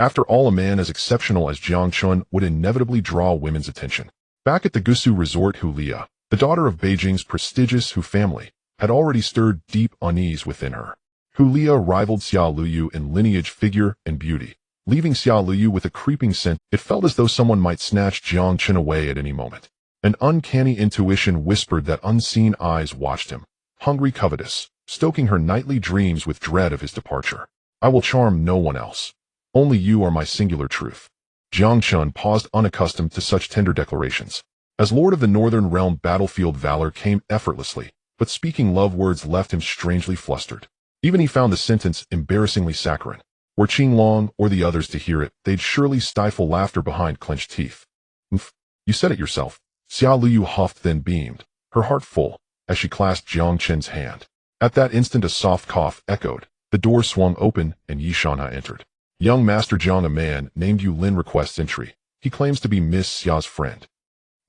After all, a man as exceptional as Jiang Chen would inevitably draw women's attention. Back at the Gusu resort, Hulia, the daughter of Beijing's prestigious Hu family, had already stirred deep unease within her. Hulia rivaled Xia Luyu in lineage, figure, and beauty, leaving Xia Luyu with a creeping sense. It felt as though someone might snatch Jiang Chen away at any moment. An uncanny intuition whispered that unseen eyes watched him, hungry, covetous, stoking her nightly dreams with dread of his departure. I will charm no one else. Only you are my singular truth. Jiang Chen paused, unaccustomed to such tender declarations. As Lord of the Northern Realm, battlefield valor came effortlessly, but speaking love words left him strangely flustered. Even he found the sentence embarrassingly saccharine. Were Qinglong or the others to hear it, they'd surely stifle laughter behind clenched teeth. "Oof, you said it yourself." Xia Luyu huffed then beamed, her heart full, as she clasped Jiang Chen's hand. At that instant a soft cough echoed, the door swung open, and Yi Shanha entered. "Young Master Jiang, a man named Yu Lin, requests entry. He claims to be Miss Xia's friend."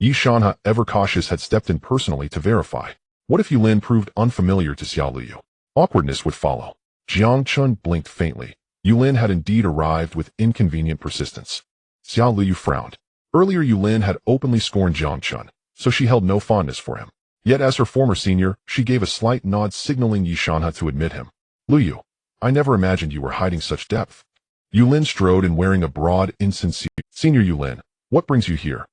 Yi Shanha, ever cautious, had stepped in personally to verify. What if Yu Lin proved unfamiliar to Xia Luyu? Awkwardness would follow. Jiang Chen blinked faintly. Yu Lin had indeed arrived with inconvenient persistence. Xia Luyu frowned. Earlier Yu Lin had openly scorned Jiang Chen, so she held no fondness for him. Yet as her former senior, she gave a slight nod signaling Yi Shanha to admit him. "Luyu, I never imagined you were hiding such depth." Yu Lin strode in, wearing a broad, insincere. "Senior Yu Lin, what brings you here?"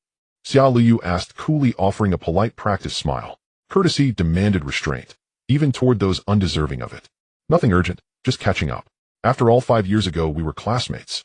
Xia Luyu asked coolly, offering a polite practice smile. Courtesy demanded restraint, even toward those undeserving of it. "Nothing urgent, just catching up. After all, 5 years ago we were classmates."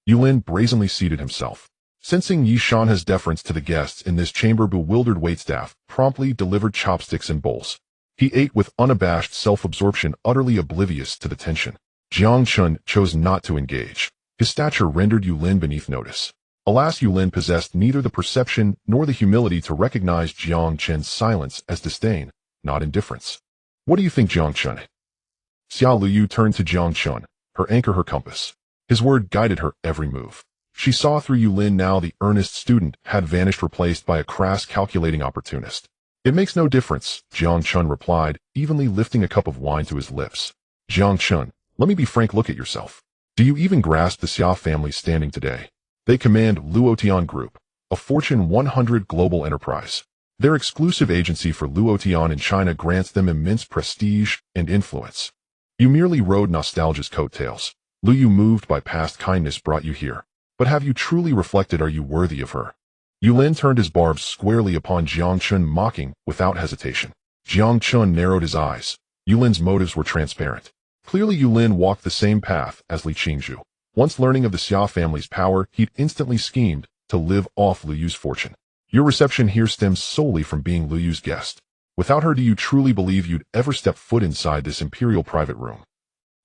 Yu Lin brazenly seated himself. Sensing Yi Shanha's deference to the guests in this chamber, bewildered waitstaff promptly delivered chopsticks and bowls. He ate with unabashed self-absorption, utterly oblivious to the tension. Jiang Chen chose not to engage. His stature rendered Yu Lin beneath notice. Alas, Yu Lin possessed neither the perception nor the humility to recognize Jiang Chen's silence as disdain, not indifference. "What do you think, Jiang Chen?" Xia Luyu turned to Jiang Chen, her anchor, her compass. His word guided her every move. She saw through Yu Lin now. The earnest student had vanished, replaced by a crass, calculating opportunist. "It makes no difference," Jiang Chen replied, evenly lifting a cup of wine to his lips. "Jiang Chen, let me be frank, look at yourself. Do you even grasp the Xia family's standing today? They command Luotian Group, a Fortune 100 global enterprise. Their exclusive agency for Luotian in China grants them immense prestige and influence. You merely rode nostalgia's coattails. Luyu, moved by past kindness, brought you here. But have you truly reflected? Are you worthy of her?" Yu Lin turned his barbs squarely upon Jiang Chen, mocking without hesitation. Jiang Chen narrowed his eyes. Yu Lin's motives were transparent. Clearly Yu Lin walked the same path as Li Qingzhu. Once learning of the Xia family's power, he'd instantly schemed to live off Luyu's fortune. "Your reception here stems solely from being Luyu's guest. Without her, do you truly believe you'd ever step foot inside this imperial private room?"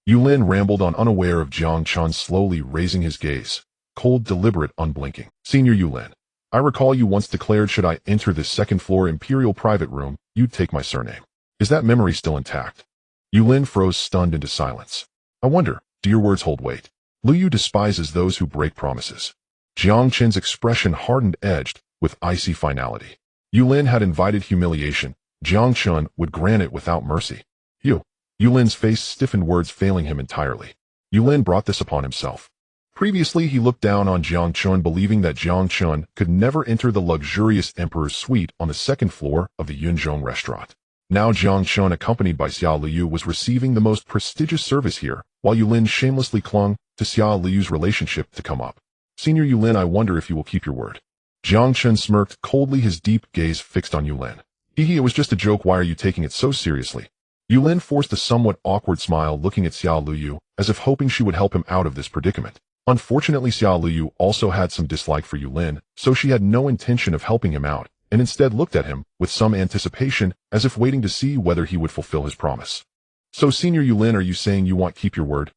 Yu Lin rambled on, unaware of Jiang Chen slowly raising his gaze. Cold, deliberate, unblinking. "Senior Yu Lin, I recall you once declared, should I enter this second-floor imperial private room, you'd take my surname. Is that memory still intact?" Yu Lin froze, stunned into silence. "I wonder, do your words hold weight? Luyu despises those who break promises." Jiang Chen's expression hardened, edged with icy finality. Yu Lin had invited humiliation. Jiang Chen would grant it without mercy. Yu Lin's face stiffened, words failing him entirely. Yu Lin brought this upon himself. Previously, he looked down on Jiang Chen, believing that Jiang Chen could never enter the luxurious emperor's suite on the second floor of the Yunzhong restaurant. Now Jiang Chen, accompanied by Xia Luyu, was receiving the most prestigious service here, while Yu Lin shamelessly clung to Xia Luyu's relationship to come up. "Senior Yu Lin, I wonder if you will keep your word." Jiang Chen smirked coldly, his deep gaze fixed on Yu Lin. It was just a joke. Why are you taking it so seriously?" Yu Lin forced a somewhat awkward smile, looking at Xia Luyu, as if hoping she would help him out of this predicament. Unfortunately, Xia Luyu also had some dislike for Yu Lin, so she had no intention of helping him out, and instead looked at him with some anticipation, as if waiting to see whether he would fulfill his promise. "So, Senior Yu Lin, are you saying you want keep your word?"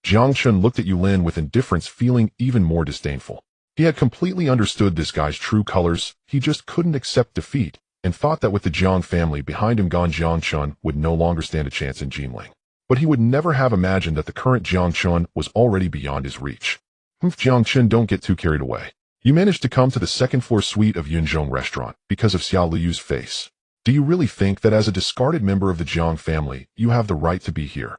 Jiang Chen looked at Yu Lin with indifference, feeling even more disdainful. He had completely understood this guy's true colors. He just couldn't accept defeat, and thought that with the Jiang family behind him gone, Jiang Chen would no longer stand a chance in Jinling. But he would never have imagined that the current Jiang Chen was already beyond his reach. "Jiang Chen, don't get too carried away. You managed to come to the second-floor suite of Yunzhong restaurant because of Xia Luyu's face. Do you really think that as a discarded member of the Jiang family, you have the right to be here?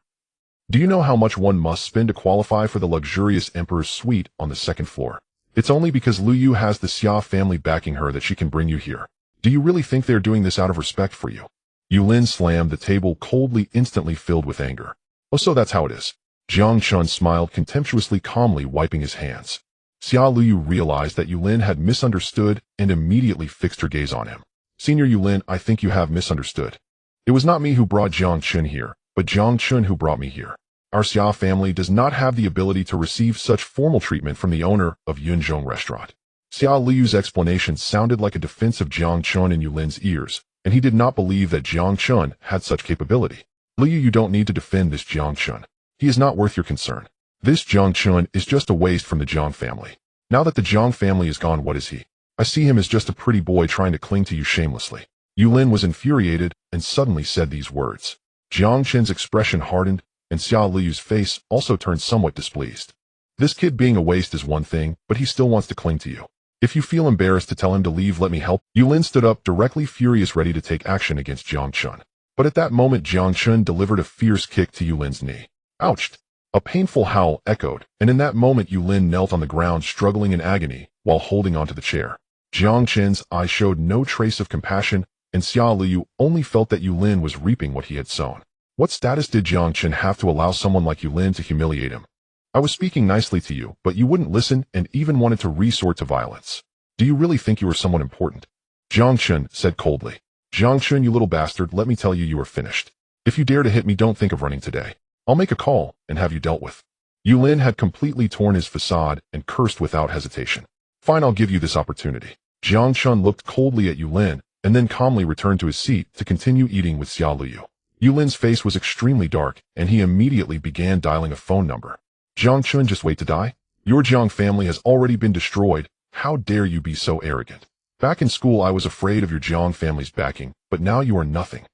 Do you know how much one must spend to qualify for the luxurious emperor's suite on the second floor? It's only because Luyu has the Xia family backing her that she can bring you here. Do you really think they're doing this out of respect for you?" Yu Lin slammed the table coldly, instantly filled with anger. "Oh, so that's how it is." Jiang Chen smiled contemptuously, calmly wiping his hands. Xia Luyu realized that Yu Lin had misunderstood and immediately fixed her gaze on him. "Senior Yu Lin, I think you have misunderstood. It was not me who brought Jiang Chen here, but Jiang Chen who brought me here. Our Xia family does not have the ability to receive such formal treatment from the owner of Yunzhong restaurant." Xia Liyu's explanation sounded like a defense of Jiang Chen in Yu Lin's ears, and he did not believe that Jiang Chen had such capability. Liu, you don't need to defend this Jiang Chen. He is not worth your concern. This Jiang Chen is just a waste from the Jiang family. Now that the Jiang family is gone, what is he? I see him as just a pretty boy trying to cling to you shamelessly. Yulin was infuriated and suddenly said these words. Jiang Chen's expression hardened, and Xia Liu's face also turned somewhat displeased. This kid being a waste is one thing, but he still wants to cling to you. If you feel embarrassed to tell him to leave, let me help. Yulin stood up directly, furious, ready to take action against Jiang Chen. But at that moment, Jiang Chen delivered a fierce kick to Yulin's knee. Ouch! A painful howl echoed, and in that moment Yulin knelt on the ground, struggling in agony, while holding onto the chair. Jiang Chen's eyes showed no trace of compassion, and Xia Liu only felt that Yulin was reaping what he had sown. What status did Jiang Chen have to allow someone like Yulin to humiliate him? I was speaking nicely to you, but you wouldn't listen and even wanted to resort to violence. Do you really think you are someone important? Jiang Chen said coldly. Jiang Chen, you little bastard, let me tell you, you are finished. If you dare to hit me, don't think of running today. I'll make a call and have you dealt with. Yulin had completely torn his facade and cursed without hesitation. Fine, I'll give you this opportunity. Jiang Chen looked coldly at Yulin and then calmly returned to his seat to continue eating with Xia Liu. Yulin's face was extremely dark, and he immediately began dialing a phone number. Jiang Chen, just wait to die? Your Jiang family has already been destroyed. How dare you be so arrogant? Back in school I was afraid of your Jiang family's backing, but now you are nothing.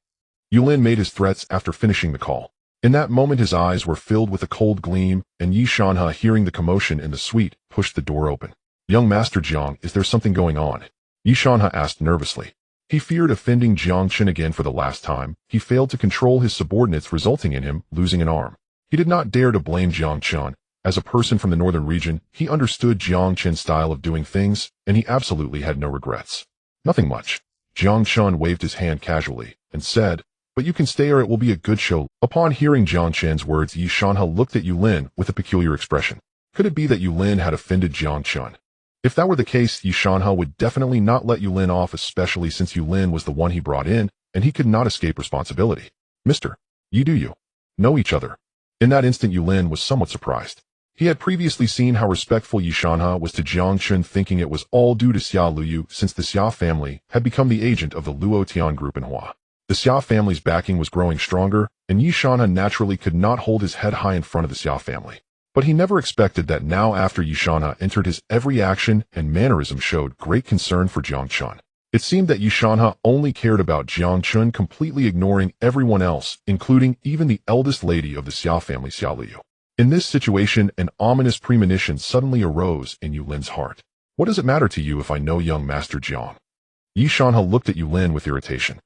Yulin made his threats after finishing the call. In that moment his eyes were filled with a cold gleam, and Yi Shanhe, hearing the commotion in the suite, pushed the door open. Young Master Jiang, is there something going on? Yi Shanhe asked nervously. He feared offending Jiang Chen again for the last time. He failed to control his subordinates, resulting in him losing an arm. He did not dare to blame Jiang Chen. As a person from the northern region, he understood Jiang Chen's style of doing things, and he absolutely had no regrets. Nothing much. Jiang Chen waved his hand casually and said, but you can stay or it will be a good show. Upon hearing Jiang Chen's words, Yi Shanhe looked at Yulin with a peculiar expression. Could it be that Yulin had offended Jiang Chen? If that were the case, Yi Shanhe would definitely not let Yulin off, especially since Yulin was the one he brought in, and he could not escape responsibility. Mister, do you know each other? In that instant, Yulin was somewhat surprised. He had previously seen how respectful Yi Shanhe was to Jiang Chen, thinking it was all due to Xia Liu, since the Xia family had become the agent of the Luo Tian group in Hua. The Xia family's backing was growing stronger, and Yi Shanhe naturally could not hold his head high in front of the Xia family. But he never expected that now, after Yi Shanhe entered, his every action and mannerism showed great concern for Jiang Chen. It seemed that Yi Shanhe only cared about Jiang Chen, completely ignoring everyone else, including even the eldest lady of the Xia family, Xia Liu. In this situation, an ominous premonition suddenly arose in Yulin's heart. What does it matter to you if I know young Master Jiang? Yi Shanhe looked at Yulin with irritation.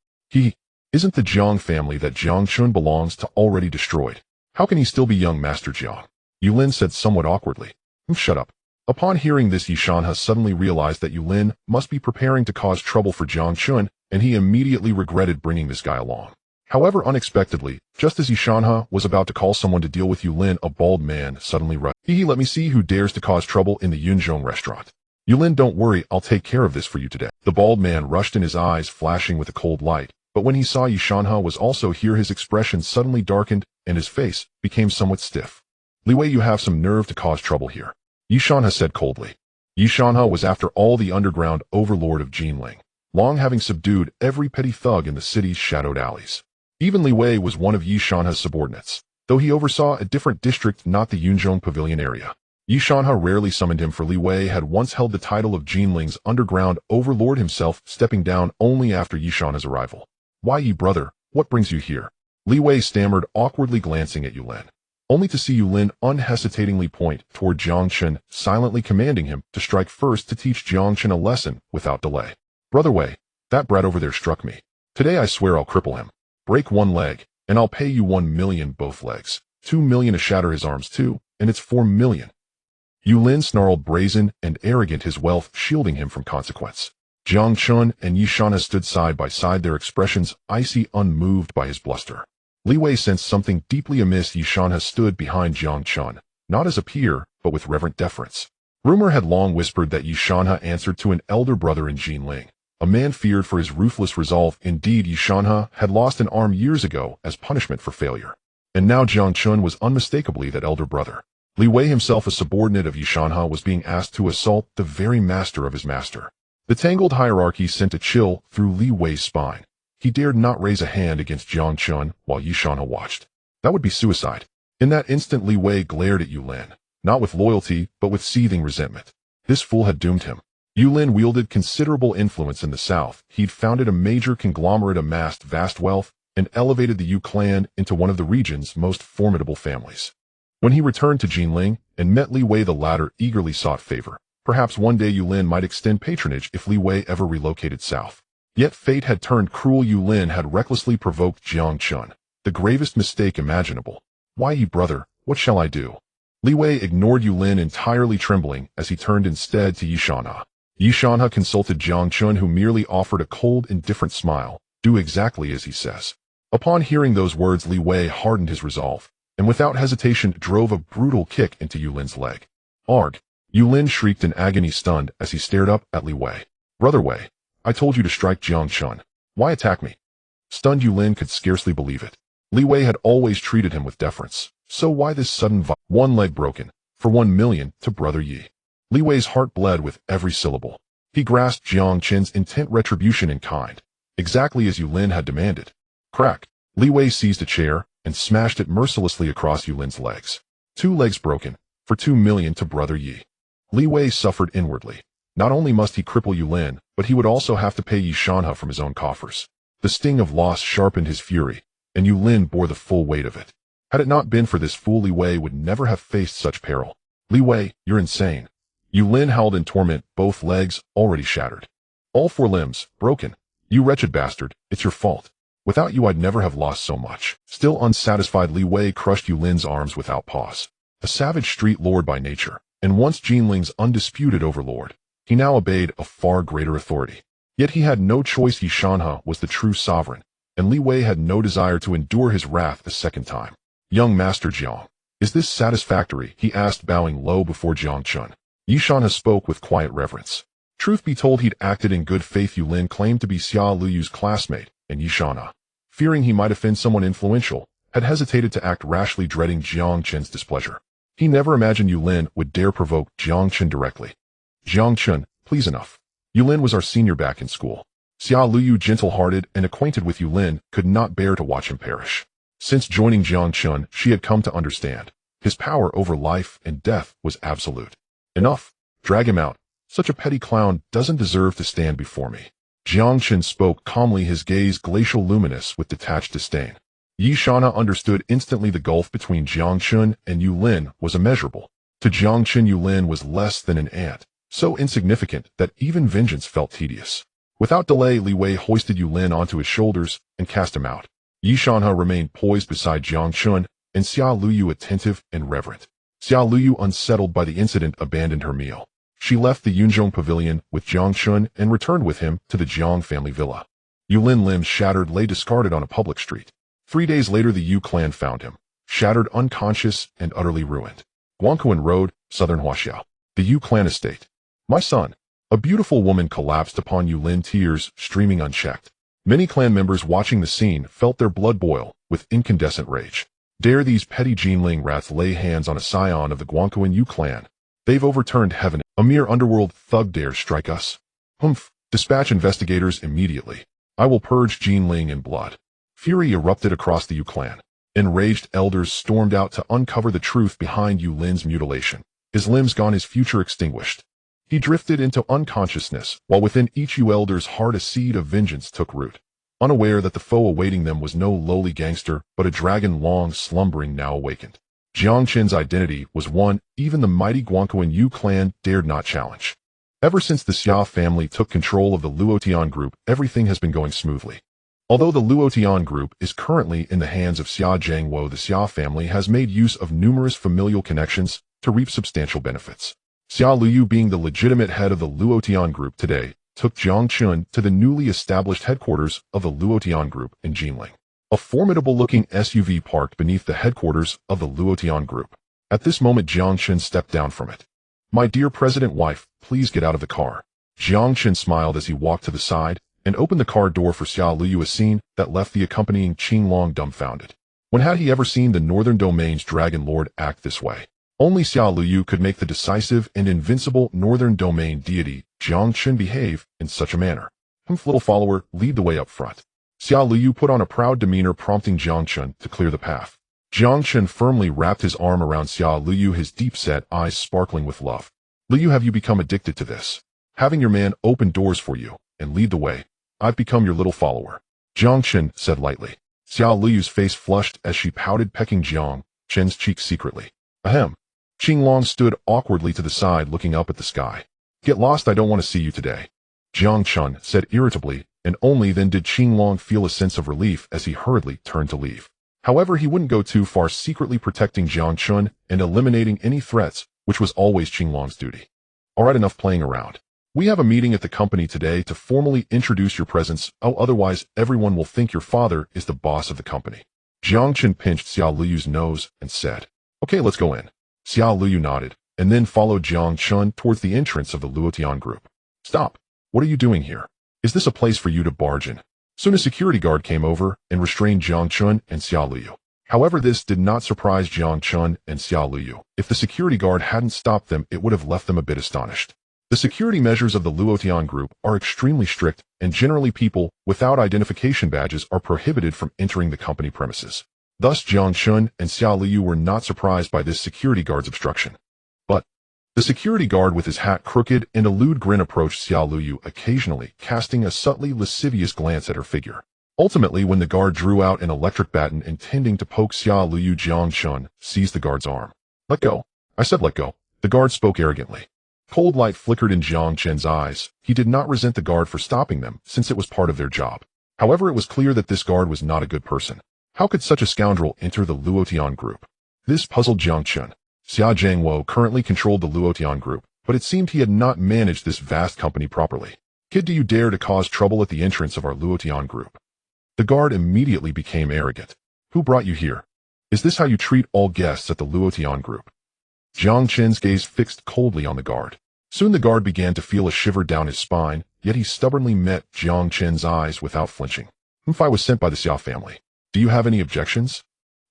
Isn't the Jiang family that Jiang Chen belongs to already destroyed? How can he still be young Master Jiang? Yulin said somewhat awkwardly. Shut up. Upon hearing this, Yi Shanhe suddenly realized that Yulin must be preparing to cause trouble for Jiang Chen, and he immediately regretted bringing this guy along. However, unexpectedly, just as Yi Shanhe was about to call someone to deal with Yulin, a bald man suddenly rushed. Let me see who dares to cause trouble in the Yunzhong restaurant. Yulin, don't worry, I'll take care of this for you today. The bald man rushed in, his eyes flashing with a cold light, but when he saw Yi Shanhe was also here, his expression suddenly darkened, and his face became somewhat stiff. Li Wei, you have some nerve to cause trouble here, Yi Shanhe said coldly. Yi Shanhe was, after all, the underground overlord of Jinling, long having subdued every petty thug in the city's shadowed alleys. Even Li Wei was one of Yi Shanhe's subordinates, though he oversaw a different district, not the Yunzhong Pavilion area. Yi Shanhe rarely summoned him, for Li Wei had once held the title of Jinling's underground overlord himself, stepping down only after Yi Shanhe's arrival. Why, Yi brother, what brings you here? Li Wei stammered, awkwardly glancing at Yulin, only to see Yulin unhesitatingly point toward Jiang Chen, silently commanding him to strike first to teach Jiang Chen a lesson without delay. Brother Wei, that brat over there struck me. Today I swear I'll cripple him. Break one leg, and I'll pay you 1 million both legs, 2 million to shatter his arms too, and it's 4 million. Yulin snarled, brazen and arrogant, his wealth shielding him from consequence. Jiang Chen and Yi Shanhe stood side by side, their expressions icy, unmoved by his bluster. Li Wei sensed something deeply amiss. Yi Shanhe stood behind Jiang Chen, not as a peer, but with reverent deference. Rumor had long whispered that Yi Shanhe answered to an elder brother in Jinling, a man feared for his ruthless resolve. Indeed, Yi Shanhe had lost an arm years ago as punishment for failure. And now Jiang Chen was unmistakably that elder brother. Li Wei, himself a subordinate of Yi Shanhe, was being asked to assault the very master of his master. The tangled hierarchy sent a chill through Li Wei's spine. He dared not raise a hand against Jiang Chen while Yishanha watched. That would be suicide. In that instant, Li Wei glared at Yulin, not with loyalty, but with seething resentment. This fool had doomed him. Yulin wielded considerable influence in the south. He'd founded a major conglomerate, amassed vast wealth, and elevated the Yu clan into one of the region's most formidable families. When he returned to Jinling and met Li Wei, the latter eagerly sought favor. Perhaps one day Yulin might extend patronage if Li Wei ever relocated south. Yet fate had turned cruel. Yulin had recklessly provoked Jiang Chen, the gravest mistake imaginable. Why, ye brother, what shall I do? Li Wei ignored Yulin entirely, trembling as he turned instead to Yishanha. Yishanha consulted Jiang Chen, who merely offered a cold, indifferent smile. Do exactly as he says. Upon hearing those words, Li Wei hardened his resolve, and without hesitation drove a brutal kick into Yulin's leg. Arg! Yulin shrieked in agony, stunned as he stared up at Li Wei. Brother Wei, I told you to strike Jiang Chen. Why attack me? Stunned Yulin could scarcely believe it. Li Wei had always treated him with deference, so why this sudden one leg broken, for 1 million, to Brother Yi? Li Wei's heart bled with every syllable. He grasped Jiang Chen's intent retribution in kind, exactly as Yulin had demanded. Crack! Li Wei seized a chair and smashed it mercilessly across Yulin's legs. 2 legs broken, for 2 million to Brother Yi. Li Wei suffered inwardly. Not only must he cripple Yulin, but he would also have to pay Yishanha from his own coffers. The sting of loss sharpened his fury, and Yulin bore the full weight of it. Had it not been for this fool, Li Wei would never have faced such peril. Li Wei, you're insane. Yulin howled in torment, both legs already shattered. All 4 limbs broken. You wretched bastard, it's your fault. Without you I'd never have lost so much. Still unsatisfied, Li Wei crushed Yulin's arms without pause. A savage street lord by nature, and once Jinling's undisputed overlord, he now obeyed a far greater authority. Yet he had no choice. Yishanha was the true sovereign, and Li Wei had no desire to endure his wrath a second time. Young Master Jiang, is this satisfactory? He asked, bowing low before Jiang Chen. Yishanha spoke with quiet reverence. Truth be told, he'd acted in good faith. Yulin claimed to be Xia Luyu's classmate, and Yishanha, fearing he might offend someone influential, had hesitated to act rashly, dreading Jiang Chen's displeasure. He never imagined Yulin would dare provoke Jiang Chen directly. Jiang Chen, please, enough. Yulin was our senior back in school. Xia Luyu, gentle-hearted and acquainted with Yulin, could not bear to watch him perish. Since joining Jiang Chen, she had come to understand. His power over life and death was absolute. Enough. Drag him out. Such a petty clown doesn't deserve to stand before me. Jiang Chen spoke calmly, his gaze glacial, luminous with detached disdain. Yishanha understood instantly. The gulf between Jiang Chen and Yulin was immeasurable. To Jiang Chen, Yulin was less than an ant, so insignificant that even vengeance felt tedious. Without delay, Li Wei hoisted Yulin onto his shoulders and cast him out. Yishanha remained poised beside Jiang Chen, and Xia Luyu attentive and reverent. Xia Luyu, unsettled by the incident, abandoned her meal. She left the Yunzhong pavilion with Jiang Chen and returned with him to the Jiang family villa. Yulin, limbs shattered, lay discarded on a public street. 3 days later, the Yu clan found him, shattered, unconscious, and utterly ruined. Guangquan Road, Southern Huaxiao. The Yu clan estate. My son. A beautiful woman collapsed upon Yulin, tears streaming unchecked. Many clan members watching the scene felt their blood boil with incandescent rage. Dare these petty Jinling rats lay hands on a scion of the Guangquan Yu clan? They've overturned heaven. A mere underworld thug dares strike us. Humph. Dispatch investigators immediately. I will purge Jinling in blood. Fury erupted across the Yu clan. Enraged elders stormed out to uncover the truth behind Yulin's mutilation. His limbs gone, his future extinguished. He drifted into unconsciousness, while within each Yu elder's heart a seed of vengeance took root, unaware that the foe awaiting them was no lowly gangster, but a dragon long slumbering, now awakened. Jiang Chen's identity was one even the mighty Guangquan Yu clan dared not challenge. Ever since the Xia family took control of the Luotian group, everything has been going smoothly. Although the Luotian group is currently in the hands of Xia Zhangwo, the Xia family has made use of numerous familial connections to reap substantial benefits. Xia Luyu, being the legitimate head of the Luotian group today, took Jiang Chen to the newly established headquarters of the Luotian group in Jinling. A formidable-looking SUV parked beneath the headquarters of the Luotian group. At this moment, Jiang Chen stepped down from it. My dear president wife, please get out of the car. Jiang Chen smiled as he walked to the side and opened the car door for Xia Luyu, a scene that left the accompanying Qinglong dumbfounded. When had he ever seen the Northern Domain's Dragon Lord act this way? Only Xia Luyu could make the decisive and invincible Northern Domain deity Jiang Chen behave in such a manner. Little follower, lead the way up front. Xiao Liu put on a proud demeanor, prompting Jiang Chen to clear the path. Jiang Chen firmly wrapped his arm around Xiao Liu, his deep-set eyes sparkling with love. Liu, have you become addicted to this? Having your man open doors for you and lead the way. I've become your little follower. Jiang Chen said lightly. Xiao Liu's face flushed as she pouted, pecking Jiang Chen's cheek secretly. Ahem. Qinglong stood awkwardly to the side, looking up at the sky. Get lost, I don't want to see you today. Jiang Chen said irritably, and only then did Qinglong feel a sense of relief as he hurriedly turned to leave. However, he wouldn't go too far, secretly protecting Jiang Chen and eliminating any threats, which was always Qinglong's duty. Alright, enough playing around. We have a meeting at the company today to formally introduce your presence, otherwise everyone will think your father is the boss of the company. Jiang Chen pinched Xiao Liu's nose and said, Okay, let's go in. Xiao Liu nodded, and then followed Jiang Chen towards the entrance of the Luotian group. Stop. What are you doing here? Is this a place for you to barge in? Soon a security guard came over and restrained Jiang Chen and Xiao Liu. However, this did not surprise Jiang Chen and Xiao Liu. If the security guard hadn't stopped them, it would have left them a bit astonished. The security measures of the Luotian group are extremely strict, and generally people without identification badges are prohibited from entering the company premises. Thus, Jiang Chen and Xiao Liu were not surprised by this security guard's obstruction. But the security guard, with his hat crooked and a lewd grin, approached Xiao Liu, occasionally casting a subtly lascivious glance at her figure. Ultimately, when the guard drew out an electric baton intending to poke Xiao Liu, Jiang Chen seized the guard's arm. Let go. I said let go. The guard spoke arrogantly. Cold light flickered in Jiang Chen's eyes. He did not resent the guard for stopping them, since it was part of their job. However, it was clear that this guard was not a good person. How could such a scoundrel enter the Luotian group? This puzzled Jiang Chen. Xia Zhangwo currently controlled the Luotian group, but it seemed he had not managed this vast company properly. Kid, do you dare to cause trouble at the entrance of our Luotian group? The guard immediately became arrogant. Who brought you here? Is this how you treat all guests at the Luotian group? Jiang Chen's gaze fixed coldly on the guard. Soon the guard began to feel a shiver down his spine, yet he stubbornly met Jiang Chen's eyes without flinching. I was sent by the Xiao family. Do you have any objections?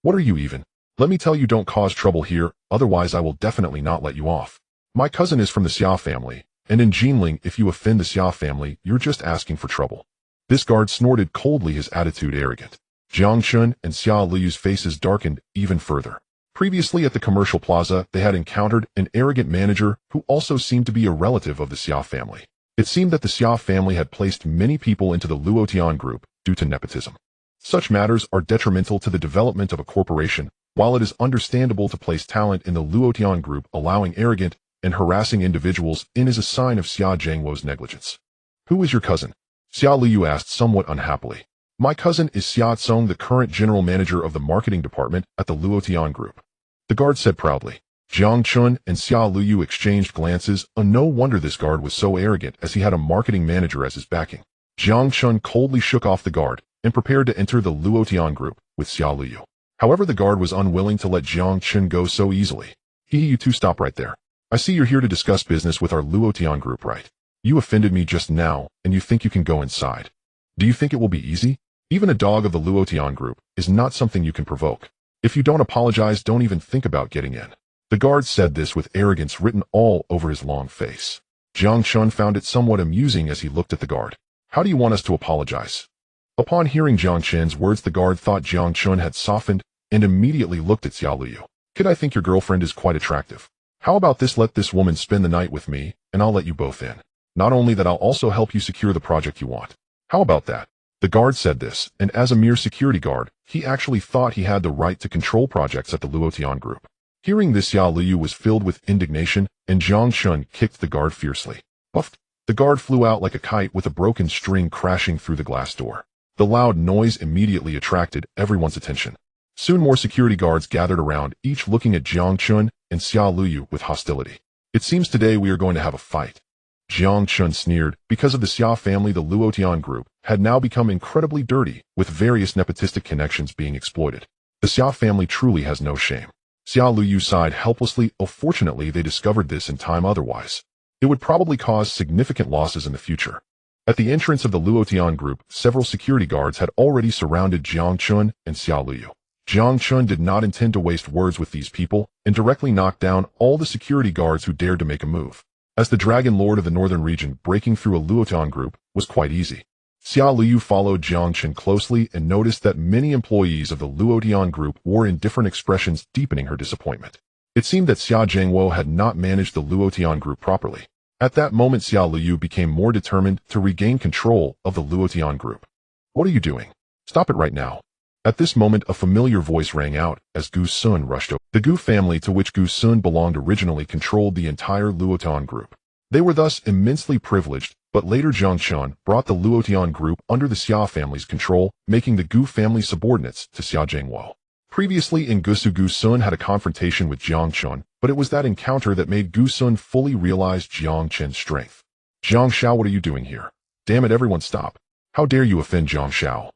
What are you even? Let me tell you, don't cause trouble here, otherwise I will definitely not let you off. My cousin is from the Xiao family, and in Jinling, if you offend the Xiao family, you're just asking for trouble. This guard snorted coldly, his attitude arrogant. Jiang Chen and Xiao Liu's faces darkened even further. Previously at the commercial plaza, they had encountered an arrogant manager who also seemed to be a relative of the Xiao family. It seemed that the Xiao family had placed many people into the Luotian group due to nepotism. Such matters are detrimental to the development of a corporation, while it is understandable to place talent in the Luotian group. Allowing arrogant and harassing individuals in is a sign of Xia Zhangwo's negligence. Who is your cousin? Xiao Liu asked somewhat unhappily. My cousin is Xia Tsong, the current general manager of the marketing department at the Luotian group. The guard said proudly. Jiang Chen and Xiao Liu exchanged glances. No wonder this guard was so arrogant, as he had a marketing manager as his backing. Jiang Chen coldly shook off the guard and prepared to enter the Luotian group with Xiao Liu. However, the guard was unwilling to let Jiang Chen go so easily. You two stop right there. I see you're here to discuss business with our Luotian group, right? You offended me just now, and you think you can go inside. Do you think it will be easy? Even a dog of the Luotian group is not something you can provoke. If you don't apologize, don't even think about getting in. The guard said this with arrogance written all over his long face. Jiang Chen found it somewhat amusing as he looked at the guard. How do you want us to apologize? Upon hearing Jiang Chen's words, the guard thought Jiang Chen had softened and immediately looked at Xiao Liu. Kid, I think your girlfriend is quite attractive. How about this? Let this woman spend the night with me, and I'll let you both in. Not only that, I'll also help you secure the project you want. How about that? The guard said this, and as a mere security guard, he actually thought he had the right to control projects at the Luotian group. Hearing this, Xiao Liu was filled with indignation, and Jiang Chen kicked the guard fiercely. Puffed. The guard flew out like a kite, with a broken string crashing through the glass door. The loud noise immediately attracted everyone's attention. Soon more security guards gathered around, each looking at Jiang Chen and Xiao Liu with hostility. It seems today we are going to have a fight. Jiang Chen sneered. Because of the Xiao family, the Luotian group had now become incredibly dirty, with various nepotistic connections being exploited. The Xiao family truly has no shame. Xiao Liu sighed helplessly. Fortunately, they discovered this in time, otherwise it would probably cause significant losses in the future. At the entrance of the Luotian group, several security guards had already surrounded Jiang Chen and Xiao Liu. Jiang Chen did not intend to waste words with these people and directly knocked down all the security guards who dared to make a move. As the Dragon Lord of the Northern region, breaking through a Luotian group was quite easy. Xia Liu followed Jiang Chen closely and noticed that many employees of the Luotian group wore indifferent expressions, deepening her disappointment. It seemed that Xia Zhengwo had not managed the Luotian group properly. At that moment, Xia Liu became more determined to regain control of the Luotian group. "What are you doing? Stop it right now." At this moment, a familiar voice rang out as Gu Sun rushed over. The Gu family, to which Gu Sun belonged, originally controlled the entire Luotian group. They were thus immensely privileged, but later Jiang Chen brought the Luotian group under the Xia family's control, making the Gu family subordinates to Xia Zhengwo. Previously in Gusu, Gu Sun had a confrontation with Jiang Chen, but it was that encounter that made Gu Sun fully realize Jiang Chen's strength. "Jiang Shao, what are you doing here? Damn it, everyone stop. How dare you offend Jiang Shao?"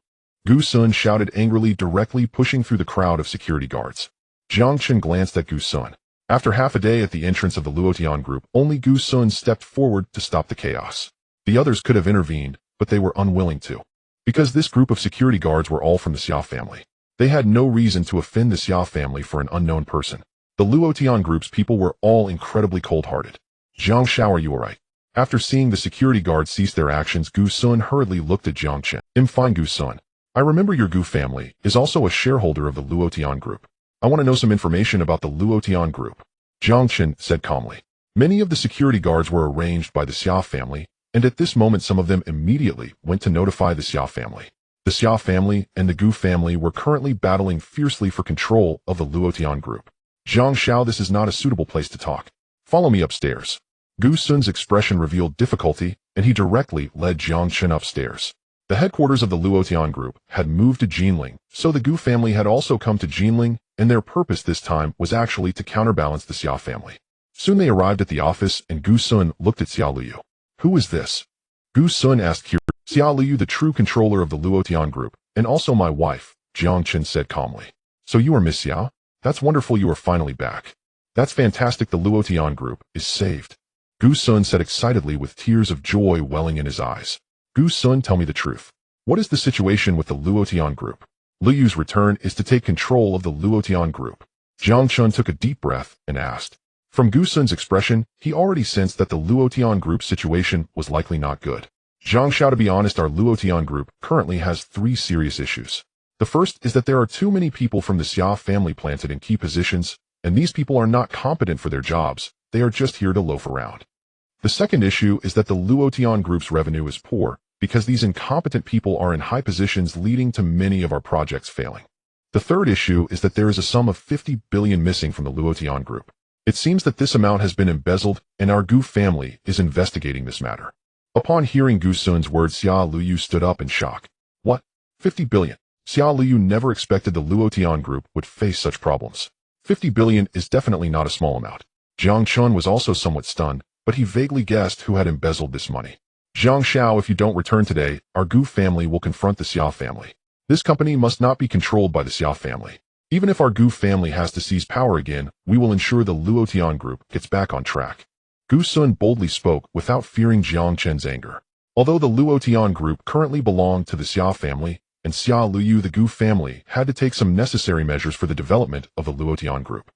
Gu Sun shouted angrily, directly pushing through the crowd of security guards. Jiang Chen glanced at Gu Sun. After half a day at the entrance of the Luotian group, only Gu Sun stepped forward to stop the chaos. The others could have intervened, but they were unwilling to. Because this group of security guards were all from the Xia family. They had no reason to offend the Xia family for an unknown person. The Luotian group's people were all incredibly cold-hearted. "Jiang Shao, are you alright?" After seeing the security guards cease their actions, Gu Sun hurriedly looked at Jiang Chen. "I'm fine, Gu Sun. I remember your Gu family is also a shareholder of the Luotian group. I want to know some information about the Luotian group." Jiang Chen said calmly. Many of the security guards were arranged by the Xia family, and at this moment some of them immediately went to notify the Xia family. The Xia family and the Gu family were currently battling fiercely for control of the Luotian group. "Jiang Shao, this is not a suitable place to talk. Follow me upstairs." Gu Sun's expression revealed difficulty, and he directly led Jiang Chen upstairs. The headquarters of the Luotian group had moved to Jinling, so the Gu family had also come to Jinling, and their purpose this time was actually to counterbalance the Xia family. Soon they arrived at the office, and Gu Sun looked at Xia Liu. "Who is this?" Gu Sun asked curious. "Xia Liu, the true controller of the Luotian group, and also my wife," Jiang Chen said calmly. "So you are Miss Xia? That's wonderful, you are finally back. That's fantastic, the Luotian group is saved." Gu Sun said excitedly with tears of joy welling in his eyes. "Gu Sun, tell me the truth. What is the situation with the Luotian group?" "Liyu's return is to take control of the Luotian group." Jiang Chen took a deep breath and asked. From Gu Sun's expression, he already sensed that the Luotian group's situation was likely not good. "Jiang Shao, to be honest, our Luotian group currently has 3 serious issues. The first is that there are too many people from the Xia family planted in key positions, and these people are not competent for their jobs, they are just here to loaf around. The second issue is that the Luotian group's revenue is poor, because these incompetent people are in high positions, leading to many of our projects failing. The third issue is that there is a sum of 50 billion missing from the Luotian group. It seems that this amount has been embezzled, and our Gu family is investigating this matter." Upon hearing Gu Sun's words, Xia Liu stood up in shock. "What? 50 billion? Xia Liu never expected the Luotian group would face such problems. 50 billion is definitely not a small amount." Jiang Chen was also somewhat stunned, but he vaguely guessed who had embezzled this money. "Jiang Shao, if you don't return today, our Gu family will confront the Xia family. This company must not be controlled by the Xia family. Even if our Gu family has to seize power again, we will ensure the Luotian group gets back on track." Gu Sun boldly spoke without fearing Jiang Chen's anger. Although the Luotian group currently belonged to the Xia family, and Xia Liu, the Gu family, had to take some necessary measures for the development of the Luotian group.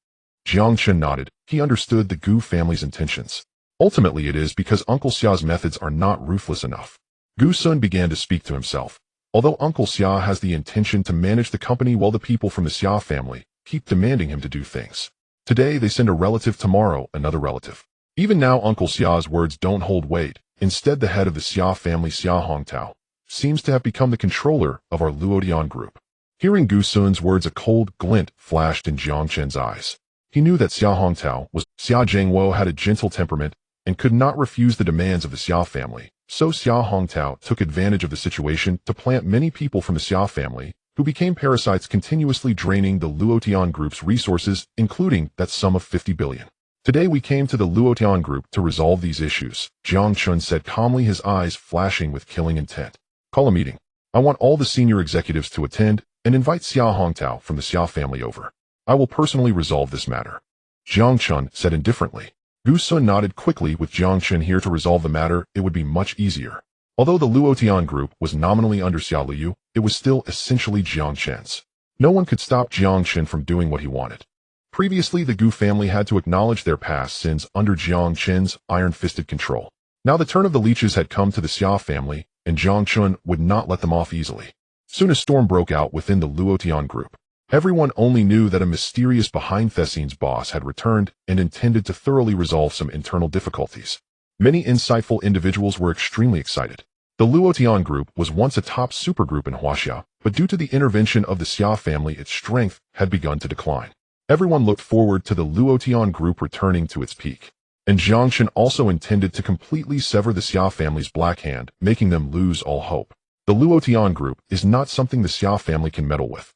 Jiang Chen nodded. He understood the Gu family's intentions. Ultimately, it is because Uncle Xia's methods are not ruthless enough. Gu Sun began to speak to himself. Although Uncle Xia has the intention to manage the company while the people from the Xia family keep demanding him to do things. Today they send a relative, tomorrow another relative. Even now Uncle Xia's words don't hold weight. Instead, the head of the Xia family, Xia Hongtao, seems to have become the controller of our Luotian group. Hearing Gu Sun's words, a cold glint flashed in Jiang Chen's eyes. He knew that Xia Hongtao was Xia Zhengwo had a gentle temperament and could not refuse the demands of the Xia family, so Xia Hongtao took advantage of the situation to plant many people from the Xia family, who became parasites, continuously draining the Luotian group's resources, including that sum of 50 billion. "Today we came to the Luotian group to resolve these issues," Jiang Chen said calmly, his eyes flashing with killing intent. "Call a meeting. I want all the senior executives to attend, and invite Xia Hongtao from the Xia family over. I will personally resolve this matter." Jiang Chen said indifferently. Gu Sun nodded quickly. With Jiang Chen here to resolve the matter, it would be much easier. Although the Luotian group was nominally under Xia Liu, it was still essentially Jiang Chen's. No one could stop Jiang Chen from doing what he wanted. Previously, the Gu family had to acknowledge their past sins under Jiang Chen's iron-fisted control. Now the turn of the leeches had come to the Xia family, and Jiang Chen would not let them off easily. Soon a storm broke out within the Luotian group. Everyone only knew that a mysterious behind-the-scenes boss had returned and intended to thoroughly resolve some internal difficulties. Many insightful individuals were extremely excited. The Luotian group was once a top supergroup in Huaxia, but due to the intervention of the Xia family, its strength had begun to decline. Everyone looked forward to the Luotian group returning to its peak. And Jiang Chen also intended to completely sever the Xia family's black hand, making them lose all hope. The Luotian group is not something the Xia family can meddle with.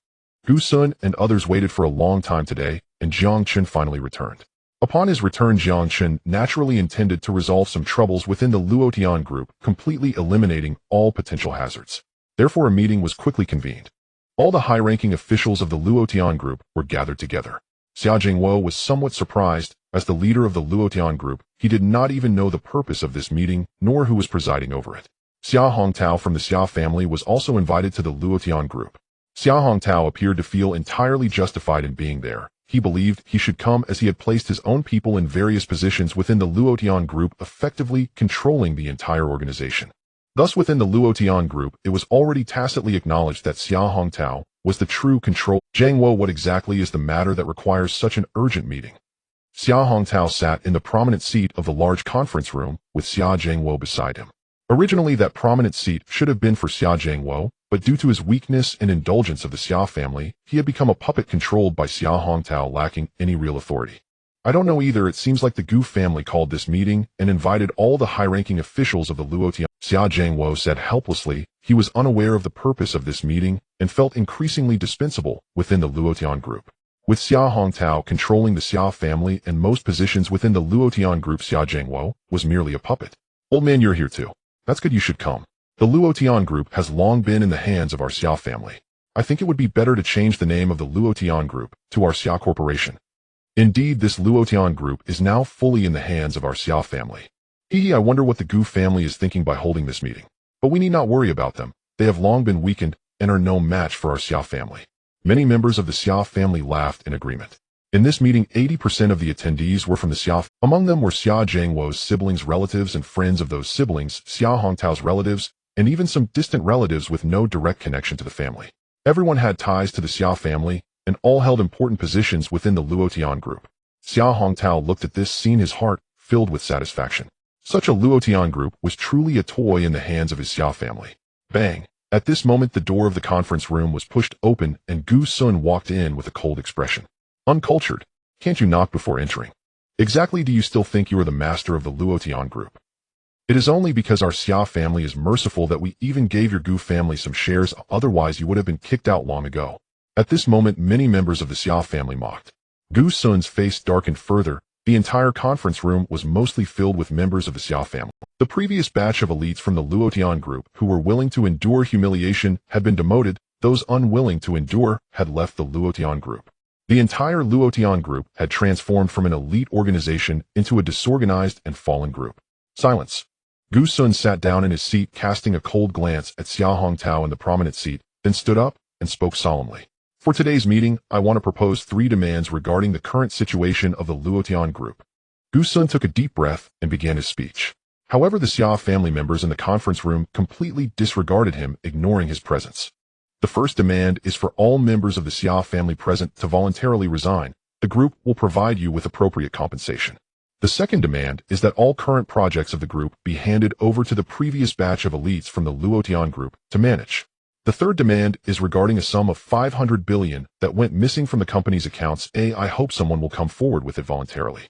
Gu Sun and others waited for a long time today, and Jiang Chen finally returned. Upon his return, Jiang Chen naturally intended to resolve some troubles within the Luotian group, completely eliminating all potential hazards. Therefore, a meeting was quickly convened. All the high-ranking officials of the Luotian group were gathered together. Xia Jingwo was somewhat surprised. As the leader of the Luotian group, he did not even know the purpose of this meeting, nor who was presiding over it. Xia Hongtao from the Xia family was also invited to the Luotian group. Xia Hongtao appeared to feel entirely justified in being there. He believed he should come as he had placed his own people in various positions within the Luotian group, effectively controlling the entire organization. Thus, within the Luotian group, it was already tacitly acknowledged that Xia Hongtao was the true control. Zhang, what exactly is the matter that requires such an urgent meeting? Xia Hongtao sat in the prominent seat of the large conference room, with Xia Jingwo beside him. Originally, that prominent seat should have been for Xia Jingwo, but due to his weakness and indulgence of the Xia family, he had become a puppet controlled by Xia Hongtao, lacking any real authority. I don't know either. It seems like the Gu family called this meeting and invited all the high-ranking officials of the Luotian. Xia Jingwo said helplessly. He was unaware of the purpose of this meeting and felt increasingly dispensable within the Luotian group. With Xia Hongtao controlling the Xia family and most positions within the Luotian group, Xia Jingwo was merely a puppet. Old man, you're here too. That's good, you should come. The Luotian group has long been in the hands of our Xia family. I think it would be better to change the name of the Luotian group to our Xia Corporation. Indeed, this Luotian group is now fully in the hands of our Xia family. I wonder what the Gu family is thinking by holding this meeting. But we need not worry about them. They have long been weakened and are no match for our Xia family. Many members of the Xia family laughed in agreement. In this meeting, 80% of the attendees were from the Xia. Among them were Xia Jingwo's siblings, relatives, and friends of those siblings, Xia Hongtao's relatives, and even some distant relatives with no direct connection to the family. Everyone had ties to the Xia family, and all held important positions within the Luotian group. Xia Hongtao looked at this scene, his heart filled with satisfaction. Such a Luotian group was truly a toy in the hands of his Xia family. Bang! At this moment, the door of the conference room was pushed open, and Gu Sun walked in with a cold expression. Uncultured. Can't you knock before entering? Exactly do you still think you are the master of the Luotian group? It is only because our Xia family is merciful that we even gave your Gu family some shares, otherwise you would have been kicked out long ago. At this moment, many members of the Xia family mocked. Gu Sun's face darkened further. The entire conference room was mostly filled with members of the Xia family. The previous batch of elites from the Luotian group who were willing to endure humiliation had been demoted. Those unwilling to endure had left the Luotian group. The entire Luotian group had transformed from an elite organization into a disorganized and fallen group. Silence. Gu Sun sat down in his seat, casting a cold glance at Xia Hongtao in the prominent seat, then stood up and spoke solemnly. For today's meeting, I want to propose 3 demands regarding the current situation of the Luotian group. Gu Sun took a deep breath and began his speech. However, the Xia family members in the conference room completely disregarded him, ignoring his presence. The first demand is for all members of the Xia family present to voluntarily resign. The group will provide you with appropriate compensation. The second demand is that all current projects of the group be handed over to the previous batch of elites from the Luotian group to manage. The third demand is regarding a sum of 500 billion that went missing from the company's accounts. I hope someone will come forward with it voluntarily.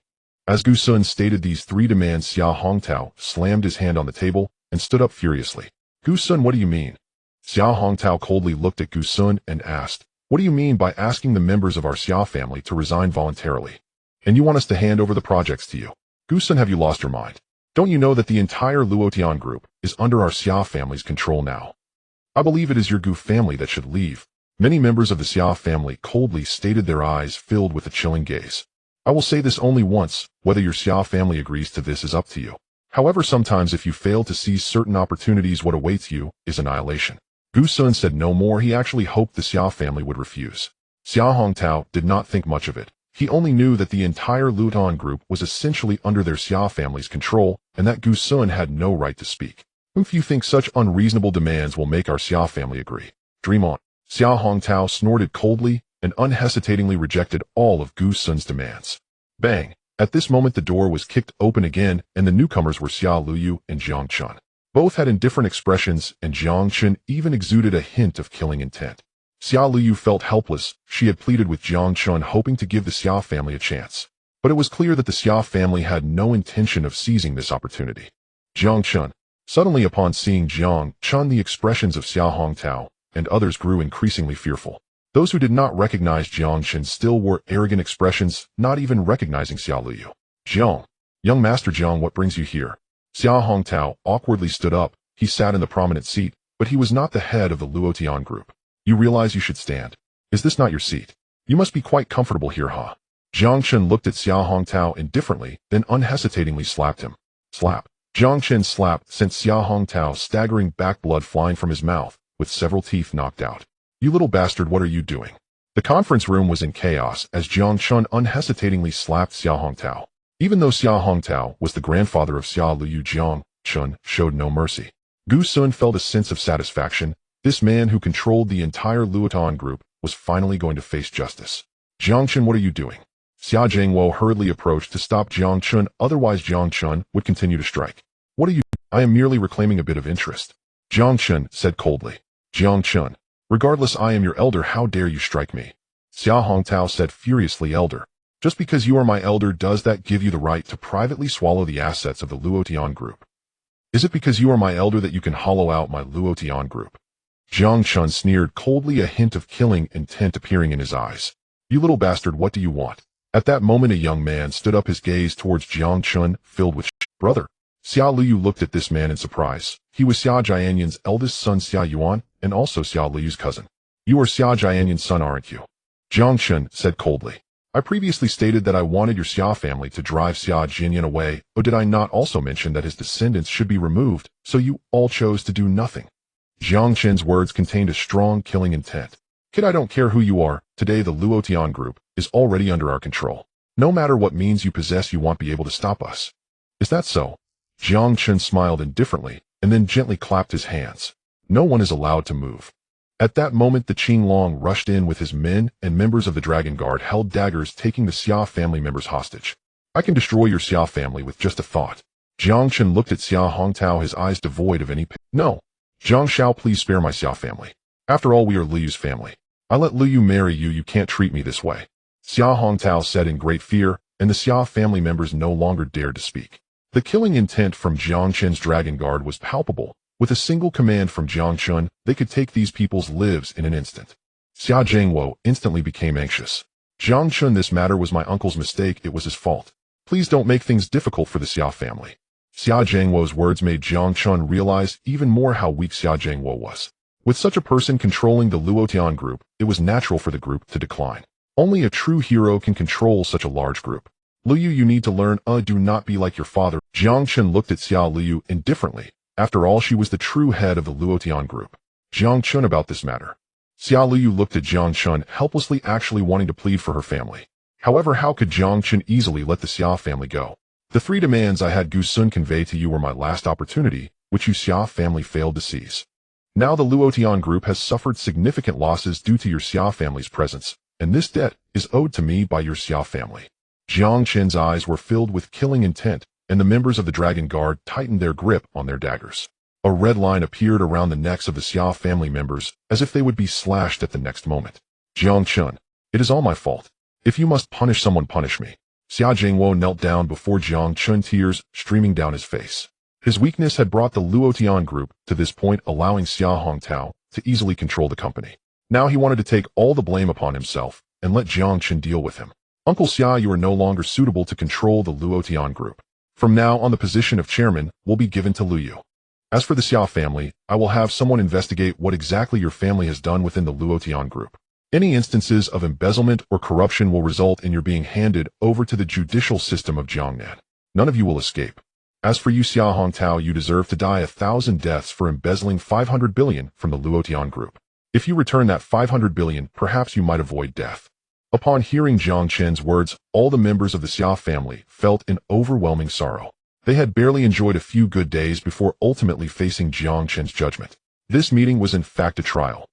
As Gu Sun stated these 3 demands, Xia Hongtao slammed his hand on the table and stood up furiously. Gu Sun, what do you mean? Xia Hongtao coldly looked at Gu Sun and asked, what do you mean by asking the members of our Xia family to resign voluntarily? And you want us to hand over the projects to you? Gu Sun, have you lost your mind? Don't you know that the entire Luotian group is under our Xia family's control now? I believe it is your Gu family that should leave. Many members of the Xia family coldly stated, their eyes filled with a chilling gaze. I will say this only once, whether your Xia family agrees to this is up to you. However, sometimes if you fail to seize certain opportunities, what awaits you is annihilation. Gu Sun said no more. He actually hoped the Xia family would refuse. Xia Hongtao did not think much of it. He only knew that the entire Luotian group was essentially under their Xia family's control, and that Gu Sun had no right to speak. If you think such unreasonable demands will make our Xia family agree, dream on. Xia Hongtao snorted coldly and unhesitatingly rejected all of Gu Sun's demands. Bang! At this moment the door was kicked open again, and the newcomers were Xia Luyu and Jiang Chen. Both had indifferent expressions, and Jiang Chen even exuded a hint of killing intent. Xia Luyu felt helpless. She had pleaded with Jiang Chen, hoping to give the Xia family a chance. But it was clear that the Xia family had no intention of seizing this opportunity. Jiang Chen. Suddenly upon seeing Jiang Chen, the expressions of Xia Hongtao and others grew increasingly fearful. Those who did not recognize Jiang Chen still wore arrogant expressions, not even recognizing Xia Luyu. Jiang. Young Master Jiang, what brings you here? Xia Hongtao awkwardly stood up. He sat in the prominent seat, but he was not the head of the Luotian group. You realize you should stand. Is this not your seat? You must be quite comfortable here, huh? Jiang Chen looked at Xia Hongtao indifferently, then unhesitatingly slapped him. Slap. Jiang Chen's slap sent Xia Hongtao staggering back, blood flying from his mouth, with several teeth knocked out. You little bastard, what are you doing? The conference room was in chaos as Jiang Chen unhesitatingly slapped Xia Hongtao. Even though Xia Hongtao was the grandfather of Xia Luyu, Jiang Chen showed no mercy. Gu Sun felt a sense of satisfaction. This man who controlled the entire Luotian group was finally going to face justice. Jiang Chen, what are you doing? Xia Zhengwo hurriedly approached to stop Jiang Chen, otherwise Jiang Chen would continue to strike. What are you? I am merely reclaiming a bit of interest. Jiang Chen said coldly. Jiang Chen. Regardless, I am your elder, how dare you strike me? Xia Hongtao said furiously. Elder. Just because you are my elder, does that give you the right to privately swallow the assets of the Luotian group? Is it because you are my elder that you can hollow out my Luotian group? Jiang Chen sneered coldly, a hint of killing intent appearing in his eyes. You little bastard, what do you want? At that moment a young man stood up, his gaze towards Jiang Chen filled with brother. Xia Luyu looked at this man in surprise. He was Xia Jianyan's eldest son Xia Yuan, and also Xia Luyu's cousin. You are Xia Jianyan's son, aren't you? Jiang Chen said coldly. I previously stated that I wanted your Xia family to drive Xia Jinyan away, or did I not also mention that his descendants should be removed, so you all chose to do nothing? Jiang Chen's words contained a strong killing intent. Kid, I don't care who you are, today the Luotian group is already under our control. No matter what means you possess, you won't be able to stop us. Is that so? Jiang Chen smiled indifferently, and then gently clapped his hands. No one is allowed to move. At that moment the Qinglong rushed in with his men, and members of the Dragon Guard held daggers, taking the Xia family members hostage. I can destroy your Xia family with just a thought. Jiang Chen looked at Xia Hongtao, his eyes devoid of any No. Jiang Xiao, please spare my Xia family. After all, we are Liyu's family. I let Liyu marry you, you can't treat me this way. Xia Hongtao said in great fear, and the Xia family members no longer dared to speak. The killing intent from Jiang Chen's Dragon Guard was palpable. With a single command from Jiang Chen, they could take these people's lives in an instant. Xia Zhengwo instantly became anxious. Jiang Chen, this matter was my uncle's mistake, it was his fault. Please don't make things difficult for the Xia family. Xia Zhengwo's words made Jiang Chen realize even more how weak Xia Zhengwo was. With such a person controlling the Luotian group, it was natural for the group to decline. Only a true hero can control such a large group. Liyu, you need to learn, do not be like your father. Jiang Chen looked at Xia Liyu indifferently. After all, she was the true head of the Luotian group. Jiang Chen about this matter. Xia Liyu looked at Jiang Chen helplessly, actually wanting to plead for her family. However, how could Jiang Chen easily let the Xia family go? The 3 demands I had Gu Sun convey to you were my last opportunity, which you Xia family failed to seize. Now the Luotian group has suffered significant losses due to your Xia family's presence, and this debt is owed to me by your Xia family. Jiang Chen's eyes were filled with killing intent, and the members of the Dragon Guard tightened their grip on their daggers. A red line appeared around the necks of the Xia family members, as if they would be slashed at the next moment. Jiang Chen, it is all my fault. If you must punish someone, punish me. Xia Zhengwo knelt down before Jiang Chen, tears streaming down his face. His weakness had brought the Luotian group to this point, allowing Xia Hongtao to easily control the company. Now he wanted to take all the blame upon himself and let Jiang Chen deal with him. Uncle Xia, you are no longer suitable to control the Luotian group. From now on, the position of chairman will be given to Liyu. As for the Xia family, I will have someone investigate what exactly your family has done within the Luotian group. Any instances of embezzlement or corruption will result in your being handed over to the judicial system of Jiangnan. None of you will escape. As for you, Xia Hongtao, you deserve to die 1,000 deaths for embezzling 500 billion from the Luotian group. If you return that 500 billion, perhaps you might avoid death. Upon hearing Jiang Chen's words, all the members of the Xia family felt an overwhelming sorrow. They had barely enjoyed a few good days before ultimately facing Jiang Chen's judgment. This meeting was in fact a trial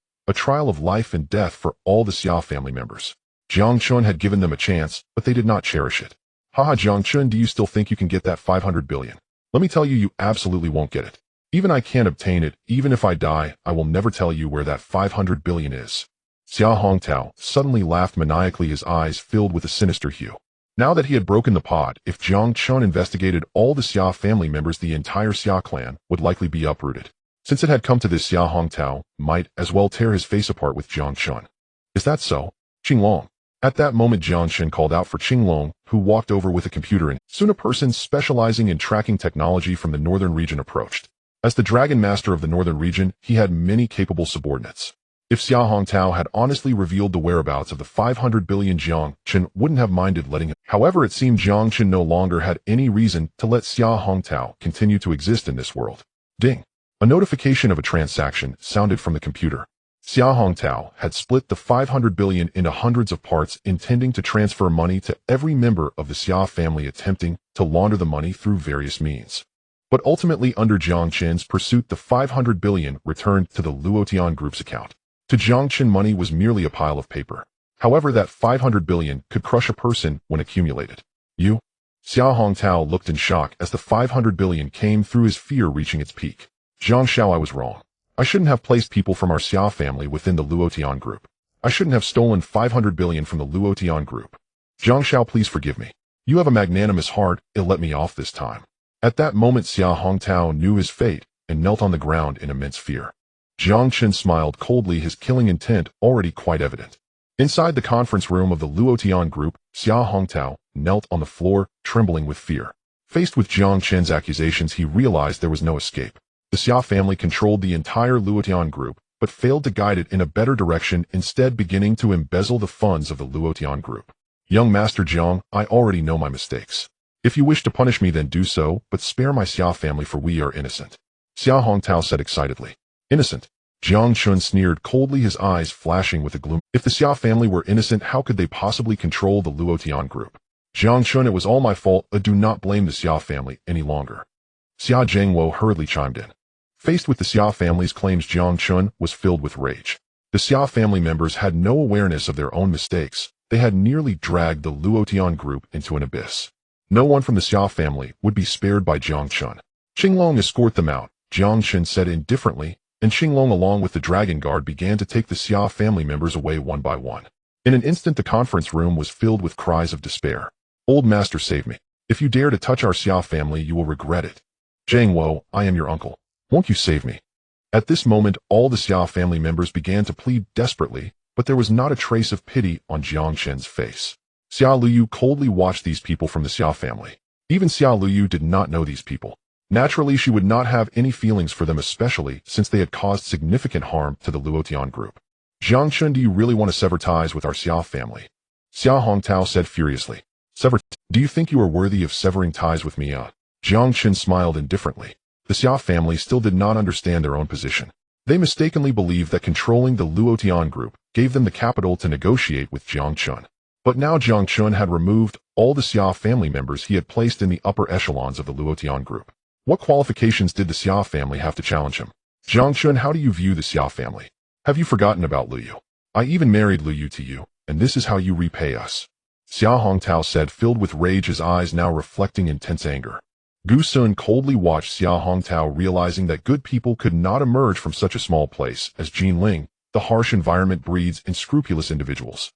of life and death for all the Xia family members. Jiang Chen had given them a chance, but they did not cherish it. Haha, Jiang Chen, do you still think you can get that 500 billion? Let me tell you, you absolutely won't get it. Even I can't obtain it. Even if I die, I will never tell you where that 500 billion is. Xia Hongtao suddenly laughed maniacally, his eyes filled with a sinister hue. Now that he had broken the pod, if Jiang Chen investigated all the Xia family members, the entire Xia clan would likely be uprooted. Since it had come to this, Xia Hongtao might as well tear his face apart with Jiang Chen. Is that so? Qinglong. At that moment, Jiang Chen called out for Qinglong, who walked over with a computer, and soon a person specializing in tracking technology from the northern region approached. As the Dragon Master of the northern region, he had many capable subordinates. If Xia Hongtao had honestly revealed the whereabouts of the 500 billion, Jiang Chen wouldn't have minded letting him. However, it seemed Jiang Chen no longer had any reason to let Xia Hongtao continue to exist in this world. Ding! A notification of a transaction sounded from the computer. Xia Hongtao had split the 500 billion into hundreds of parts, intending to transfer money to every member of the Xia family, attempting to launder the money through various means. But ultimately, under Jiang Chen's pursuit, the 500 billion returned to the Luotian Group's account. To Jiang Chen, money was merely a pile of paper. However, that 500 billion could crush a person when accumulated. You? Xia Hongtao looked in shock as the 500 billion came through, his fear reaching its peak. Jiang Xiao, I was wrong. I shouldn't have placed people from our Xia family within the Luotian Group. I shouldn't have stolen 500 billion from the Luotian Group. Jiang Xiao, please forgive me. You have a magnanimous heart, it'll let me off this time. At that moment, Xia Hongtao knew his fate and knelt on the ground in immense fear. Jiang Chen smiled coldly, his killing intent already quite evident. Inside the conference room of the Luotian Group, Xia Hongtao knelt on the floor, trembling with fear. Faced with Jiang Chen's accusations, he realized there was no escape. The Xia family controlled the entire Luotian Group, but failed to guide it in a better direction, instead beginning to embezzle the funds of the Luotian Group. Young Master Jiang, I already know my mistakes. If you wish to punish me, then do so, but spare my Xia family, for we are innocent. Xia Hongtao said excitedly. Innocent? Jiang Chen sneered coldly, his eyes flashing with a gloom. If the Xia family were innocent, how could they possibly control the Luotian Group? Jiang Chen, it was all my fault. Do not blame the Xia family any longer. Xia Zhengwo hurriedly chimed in. Faced with the Xia family's claims, Jiang Chen was filled with rage. The Xia family members had no awareness of their own mistakes. They had nearly dragged the Luotian Group into an abyss. No one from the Xia family would be spared by Jiang Chen. Qinglong, escort them out, Jiang Chen said indifferently, and Qinglong along with the Dragon Guard began to take the Xia family members away one by one. In an instant, the conference room was filled with cries of despair. Old Master, save me. If you dare to touch our Xia family, you will regret it. Zhengwo, I am your uncle. Won't you save me? At this moment, all the Xia family members began to plead desperately, but there was not a trace of pity on Jiang Chen's face. Xia Luyu coldly watched these people from the Xia family. Even Xia Luyu did not know these people. Naturally, she would not have any feelings for them, especially since they had caused significant harm to the Luotian Group. Jiang Chen, do you really want to sever ties with our Xia family? Xia Hongtao said furiously. Sever? Do you think you are worthy of severing ties with me? Jiang Chen smiled indifferently. The Xia family still did not understand their own position. They mistakenly believed that controlling the Luotian Group gave them the capital to negotiate with Jiang Chen. But now Jiang Chen had removed all the Xia family members he had placed in the upper echelons of the Luotian Group. What qualifications did the Xia family have to challenge him? Jiang Chen, how do you view the Xia family? Have you forgotten about Luyu? I even married Luyu to you, and this is how you repay us. Xia Hongtao said, filled with rage, his eyes now reflecting intense anger. Gu Sun coldly watched Xia Hongtao, realizing that good people could not emerge from such a small place as Jinling. The harsh environment breeds unscrupulous individuals.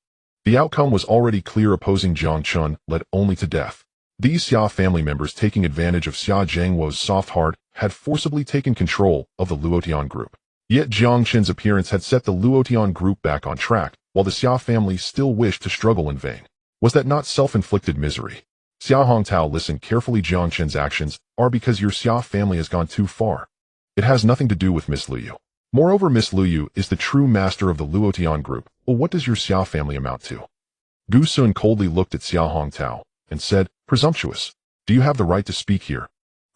The outcome was already clear. Opposing Jiang Chen led only to death. These Xia family members, taking advantage of Xia Zhengwo's soft heart, had forcibly taken control of the Luotian Group. Yet Jiang Chen's appearance had set the Luotian Group back on track, while the Xia family still wished to struggle in vain. Was that not self-inflicted misery? Xia Hongtao listened carefully. Jiang Chen's actions are because your Xia family has gone too far. It has nothing to do with Miss Luyu. Moreover, Miss Luyu is the true master of the Luotian Group. Well, what does your Xia family amount to? Gu Sun coldly looked at Xia Hongtao and said, presumptuous. Do you have the right to speak here?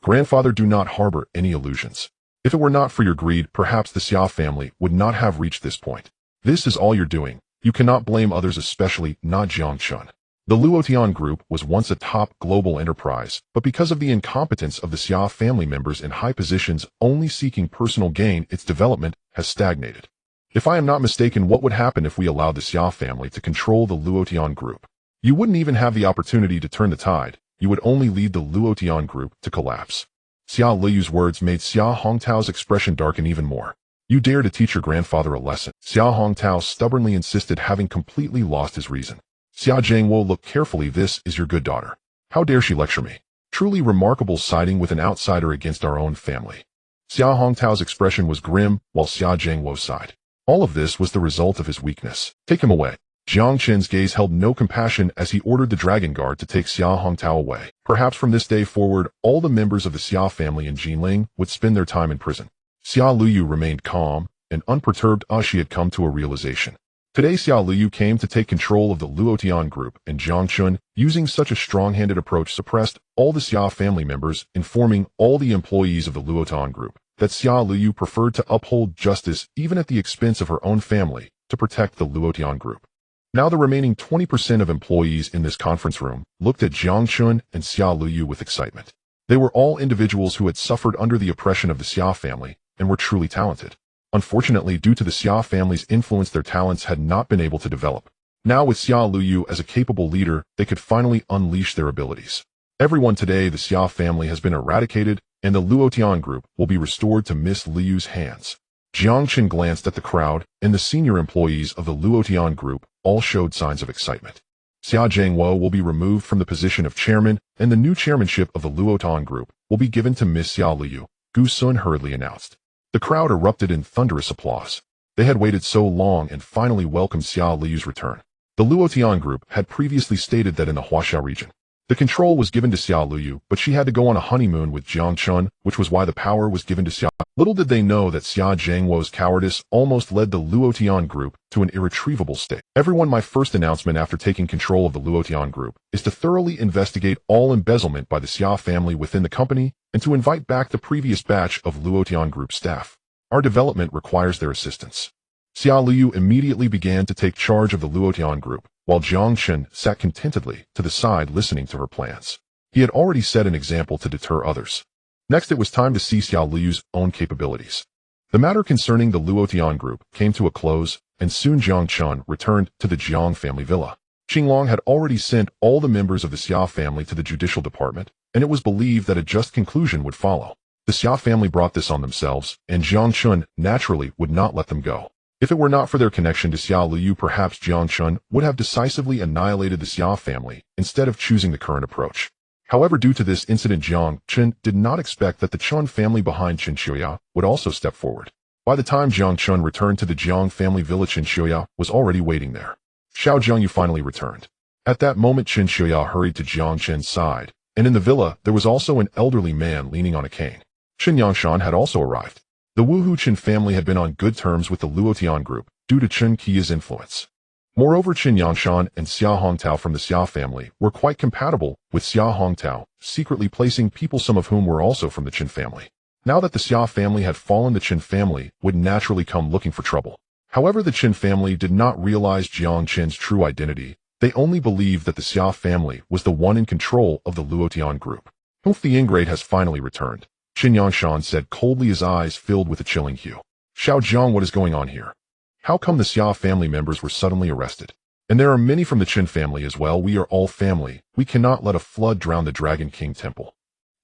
Grandfather, do not harbor any illusions. If it were not for your greed, perhaps the Xia family would not have reached this point. This is all you're doing. You cannot blame others, especially not Jiang Chen. The Luotian Group was once a top global enterprise, but because of the incompetence of the Xia family members in high positions only seeking personal gain, its development has stagnated. If I am not mistaken, what would happen if we allowed the Xia family to control the Luotian Group? You wouldn't even have the opportunity to turn the tide. You would only lead the Luotian Group to collapse. Xia Liyu's words made Xia Hongtao's expression darken even more. You dare to teach your grandfather a lesson? Xia Hongtao stubbornly insisted, having completely lost his reason. Xia Jiangwo looked carefully. This is your good daughter. How dare she lecture me? Truly remarkable, siding with an outsider against our own family. Xia Hongtao's expression was grim, while Xia Jiangwo sighed. All of this was the result of his weakness. Take him away. Jiang Chen's gaze held no compassion as he ordered the Dragon Guard to take Xia Hongtao away. Perhaps from this day forward, all the members of the Xia family in Jinling would spend their time in prison. Xia Liyu remained calm and unperturbed as she had come to a realization. Today Xia Liyu came to take control of the Luotian Group, and Jiang Chen, using such a strong-handed approach, suppressed all the Xia family members, informing all the employees of the Luotian Group that Xia Liyu preferred to uphold justice even at the expense of her own family to protect the Luotian Group. Now the remaining 20% of employees in this conference room looked at Jiang Chen and Xia Liyu with excitement. They were all individuals who had suffered under the oppression of the Xia family and were truly talented. Unfortunately, due to the Xia family's influence, their talents had not been able to develop. Now with Xia Liyu as a capable leader, they could finally unleash their abilities. Everyone today, the Xia family has been eradicated, and the Luotian Group will be restored to Miss Liyu's hands. Jiang Chen glanced at the crowd, and the senior employees of the Luotian Group all showed signs of excitement. Xia Jiangwo will be removed from the position of chairman, and the new chairmanship of the Luotian Group will be given to Miss Xia Liyu, Gu Sun hurriedly announced. The crowd erupted in thunderous applause. They had waited so long and finally welcomed Xia Liyu's return. The Luotian Group had previously stated that in the Huaxia region, the control was given to Xia Liyu, but she had to go on a honeymoon with Jiang Chen, which was why the power was given to Xia. Little did they know that Xia Jiangwo's cowardice almost led the Luotian Group to an irretrievable state. Everyone, my first announcement after taking control of the Luotian Group is to thoroughly investigate all embezzlement by the Xia family within the company and to invite back the previous batch of Luotian Group staff. Our development requires their assistance. Xia Liyu immediately began to take charge of the Luotian Group, while Jiang Chen sat contentedly to the side listening to her plans. He had already set an example to deter others. Next, it was time to see Xia Liyu's own capabilities. The matter concerning the Luotian Group came to a close, and soon Jiang Chen returned to the Jiang family villa. Qinglong had already sent all the members of the Xia family to the judicial department, and it was believed that a just conclusion would follow. The Xia family brought this on themselves, and Jiang Chen naturally would not let them go. If it were not for their connection to Xia Liyu, perhaps Jiang Chen would have decisively annihilated the Xia family instead of choosing the current approach. However, due to this incident, Jiang Chen did not expect that the Chen family behind Chen Xiuya would also step forward. By the time Jiang Chen returned to the Jiang family villa, Chen Xiuya was already waiting there. Xiao Jiang, you finally returned. At that moment, Chen Xiuya hurried to Jiang Chen's side, and in the villa there was also an elderly man leaning on a cane. Chen Yangshan had also arrived. The Wuhu Chen family had been on good terms with the Luotian Group due to Chen Qia's influence. Moreover, Chen Yangshan and Xia Hongtao from the Xia family were quite compatible with Xia Hongtao, secretly placing people some of whom were also from the Chen family. Now that the Xia family had fallen, the Chen family would naturally come looking for trouble. However, the Chen family did not realize Jiang Chen's true identity. They only believed that the Xia family was the one in control of the Luotian Group. The ingrate has finally returned, Chen Yangshan said coldly, his eyes filled with a chilling hue. Xiao Jiang, what is going on here? How come the Xia family members were suddenly arrested? And there are many from the Chen family as well. We are all family. We cannot let a flood drown the Dragon King temple.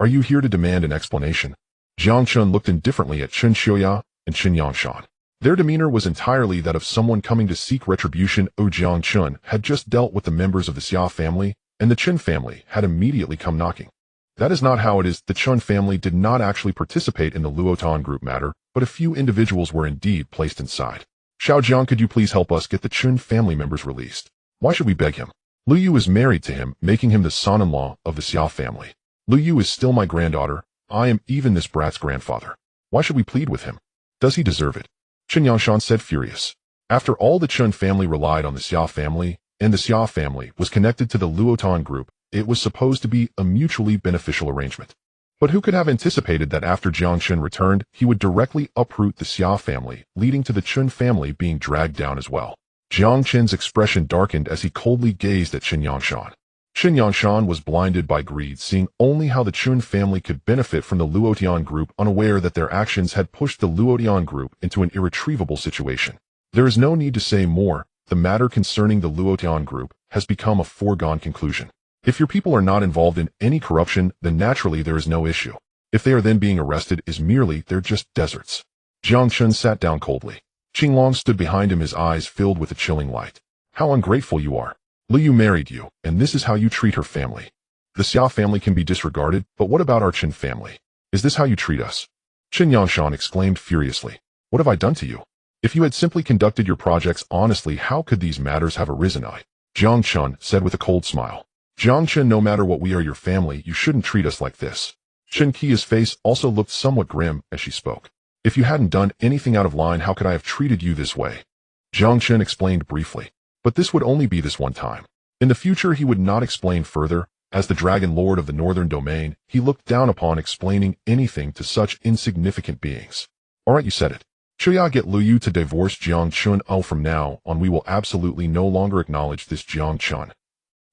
Are you here to demand an explanation? Jiang Chen looked indifferently at Chen Xiuya and Chen Yangshan. Their demeanor was entirely that of someone coming to seek retribution. Jiang Chen had just dealt with the members of the Xia family, and the Chen family had immediately come knocking. That is not how it is. The Chen family did not actually participate in the Luotian Group matter, but a few individuals were indeed placed inside. Xiao Jiang, could you please help us get the Chen family members released? Why should we beg him? Lu Yu is married to him, making him the son-in-law of the Xia family. Lu Yu is still my granddaughter. I am even this brat's grandfather. Why should we plead with him? Does he deserve it? Chen Yangshan said, furious. After all, the Chen family relied on the Xia family, and the Xia family was connected to the Luotian Group. It was supposed to be a mutually beneficial arrangement. But who could have anticipated that after Jiang Chen returned, he would directly uproot the Xia family, leading to the Chen family being dragged down as well? Jiang Chen's expression darkened as he coldly gazed at Qin Yangshan. Qin Yangshan was blinded by greed, seeing only how the Chun family could benefit from the Luotian group, unaware that their actions had pushed the Luotian group into an irretrievable situation. There is no need to say more. The matter concerning the Luotian group has become a foregone conclusion. If your people are not involved in any corruption, then naturally there is no issue. If they are then being arrested, is merely they're just deserts. Jiang Chen sat down coldly. Qinglong stood behind him, his eyes filled with a chilling light. How ungrateful you are. Liu married you, and this is how you treat her family. The Xia family can be disregarded, but what about our Chen family? Is this how you treat us? Qin Yangshan exclaimed furiously. What have I done to you? If you had simply conducted your projects honestly, how could these matters have arisen? Jiang Chen said with a cold smile. Jiang Chen, no matter what, we are your family, you shouldn't treat us like this. Chen Qi's face also looked somewhat grim as she spoke. If you hadn't done anything out of line, how could I have treated you this way? Jiang Chen explained briefly. But this would only be this one time. In the future he would not explain further. As the Dragon Lord of the Northern Domain, he looked down upon explaining anything to such insignificant beings. Alright, you said it. Should I get Liu to divorce Jiang Chen? Oh, from now on we will absolutely no longer acknowledge this Jiang Chen.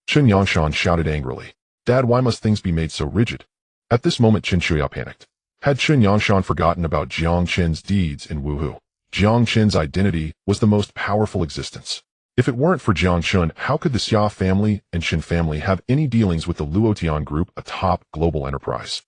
Qin Yangshan shouted angrily. Dad, why must things be made so rigid? At this moment Qin Shuya panicked. Had Qin Yangshan forgotten about Jiang Chen's deeds in Wuhu? Jiang Chen's identity was the most powerful existence. If it weren't for Jiang Chen, how could the Xia family and Qin family have any dealings with the Luotian group, a top global enterprise?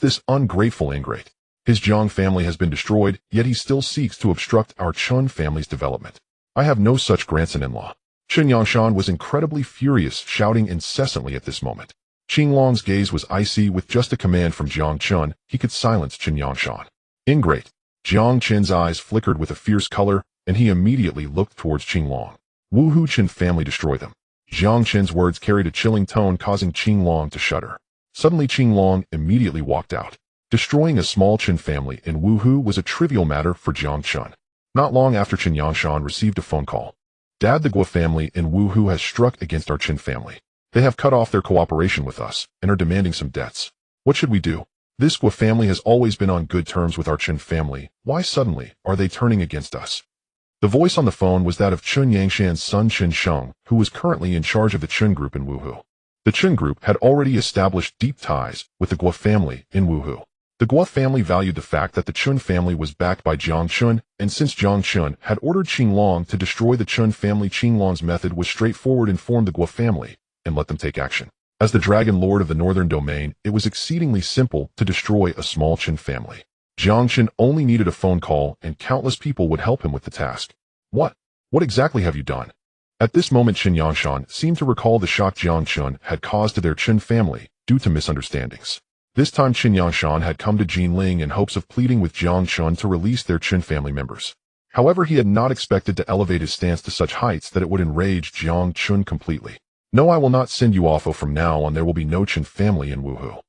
This ungrateful ingrate. His Jiang family has been destroyed, yet he still seeks to obstruct our Chen family's development. I have no such grandson-in-law. Qin Yangshan was incredibly furious, shouting incessantly at this moment. Qinglong's gaze was icy. With just a command from Jiang Chen, he could silence Qin Yangshan. Ingrate. Jiang Chen's eyes flickered with a fierce color, and he immediately looked towards Qinglong. Wuhu Chen family destroy them. Jiang Chen's words carried a chilling tone, causing Qinglong to shudder. Suddenly Qinglong immediately walked out. Destroying a small Chen family in Wuhu was a trivial matter for Jiang Chen. Not long after, Qin Yangshan received a phone call. Dad, the Guo family in Wuhu has struck against our Chen family. They have cut off their cooperation with us and are demanding some debts. What should we do? This Guo family has always been on good terms with our Chen family. Why suddenly are they turning against us? The voice on the phone was that of Chun Yangshan's son Chen Sheng, who was currently in charge of the Chen group in Wuhu. The Chen group had already established deep ties with the Guo family in Wuhu. The Guo family valued the fact that the Chun family was backed by Jiang Chen, and since Jiang Chen had ordered Qinglong to destroy the Chen family, Qinglong's method was straightforward: inform the Guo family and let them take action. As the Dragon Lord of the Northern Domain, it was exceedingly simple to destroy a small Chen family. Jiang Chen only needed a phone call, and countless people would help him with the task. What exactly have you done? At this moment Qin Yangshan seemed to recall the shock Jiang Chen had caused to their Chen family due to misunderstandings. This time Qin Yangshan had come to Jinling in hopes of pleading with Jiang Chen to release their Chen family members. However, he had not expected to elevate his stance to such heights that it would enrage Jiang Chen completely. No, I will not send you off. From now on there will be no Chen family in Wuhu.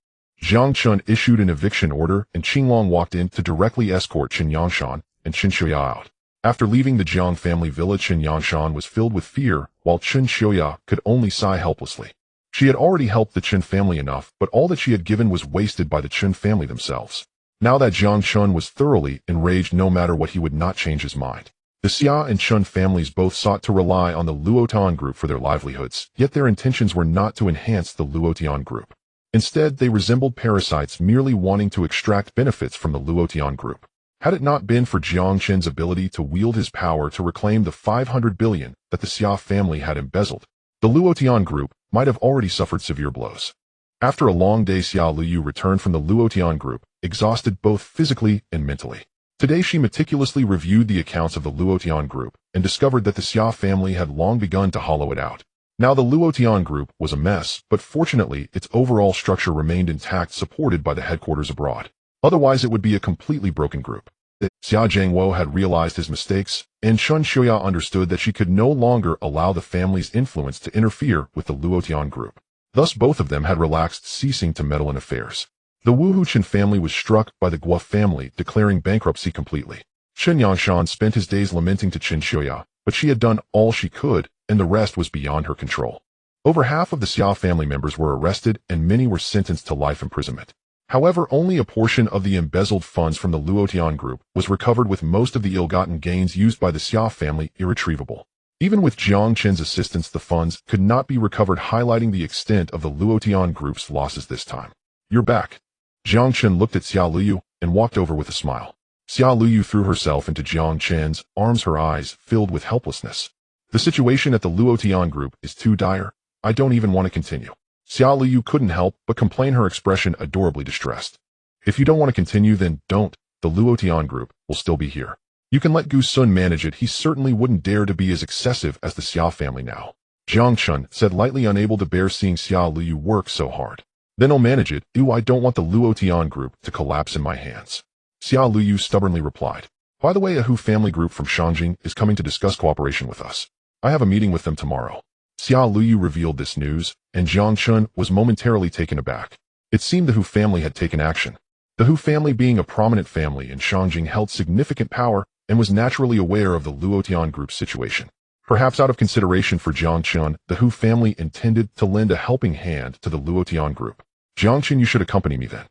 Jiang Chen issued an eviction order, and Qinglong walked in to directly escort Qin Yangshan and Qin Shuya out. After leaving the Jiang family villa, Qin Yangshan was filled with fear, while Qin Shuya could only sigh helplessly. She had already helped the Chen family enough, but all that she had given was wasted by the Chen family themselves. Now that Jiang Chen was thoroughly enraged, no matter what he would not change his mind. The Xia and Chen families both sought to rely on the Luotian group for their livelihoods, yet their intentions were not to enhance the Luotian group. Instead, they resembled parasites merely wanting to extract benefits from the Luotian group. Had it not been for Jiang Chen's ability to wield his power to reclaim the 500 billion that the Xia family had embezzled, the Luotian group might have already suffered severe blows. After a long day, Xia Liu returned from the Luotian group, exhausted both physically and mentally. Today she meticulously reviewed the accounts of the Luotian group and discovered that the Xia family had long begun to hollow it out. Now the Luotian group was a mess, but fortunately its overall structure remained intact, supported by the headquarters abroad. Otherwise it would be a completely broken group. Xia Zhangwo had realized his mistakes, and Shun Shuya understood that she could no longer allow the family's influence to interfere with the Luotian group. Thus both of them had relaxed, ceasing to meddle in affairs. The Wuhu Chen family was struck by the Guo family declaring bankruptcy completely. Qin Yangshan spent his days lamenting to Qin Shuya, but she had done all she could, and the rest was beyond her control. Over half of the Xia family members were arrested, and many were sentenced to life imprisonment. However, only a portion of the embezzled funds from the Luotian group was recovered, with most of the ill-gotten gains used by the Xia family irretrievable. Even with Jiang Chen's assistance, the funds could not be recovered, highlighting the extent of the Luotian group's losses this time. You're back. Jiang Chen looked at Xiao Luyu and walked over with a smile. Xiao Luyu threw herself into Jiang Chen's arms, her eyes filled with helplessness. The situation at the Luotian group is too dire. I don't even want to continue. Xiao Luyu couldn't help but complain, her expression adorably distressed. If you don't want to continue, then don't. The Luotian group will still be here. You can let Gu Sun manage it. He certainly wouldn't dare to be as excessive as the Xiao family now. Jiang Chen said lightly, unable to bear seeing Xiao Luyu work so hard. Then I'll manage it. I don't want the Luotian group to collapse in my hands. Xiao Luyu stubbornly replied. By the way, a Hu family group from Shangjing is coming to discuss cooperation with us. I have a meeting with them tomorrow. Xiao Luyu revealed this news, and Jiang Chen was momentarily taken aback. It seemed the Hu family had taken action. The Hu family, being a prominent family in Shangjing, held significant power and was naturally aware of the Luotian group's situation. Perhaps out of consideration for Jiang Chen, the Hu family intended to lend a helping hand to the Luotian group. Jiang Chen, you should accompany me then.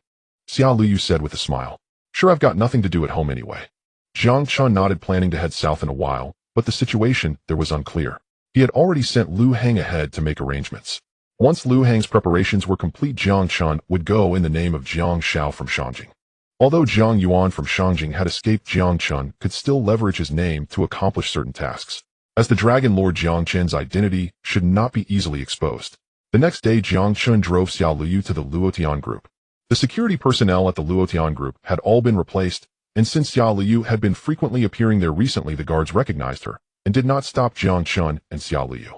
Xiao Luyu said with a smile. Sure, I've got nothing to do at home anyway. Jiang Chen nodded, planning to head south in a while, but the situation there was unclear. He had already sent Lu Hang ahead to make arrangements. Once Lu Hang's preparations were complete, Jiang Chen would go in the name of Jiang Shao from Shangjing. Although Jiang Yuan from Shangjing had escaped, Jiang Chen could still leverage his name to accomplish certain tasks. As the Dragon Lord, Jiang Chen's identity should not be easily exposed. The next day, Jiang Chen drove Xiao Luyu to the Luotian group. The security personnel at the Luotian group had all been replaced, and since Xiao Luyu had been frequently appearing there recently, the guards recognized her and did not stop Jiang Chen and Xiao Luyu.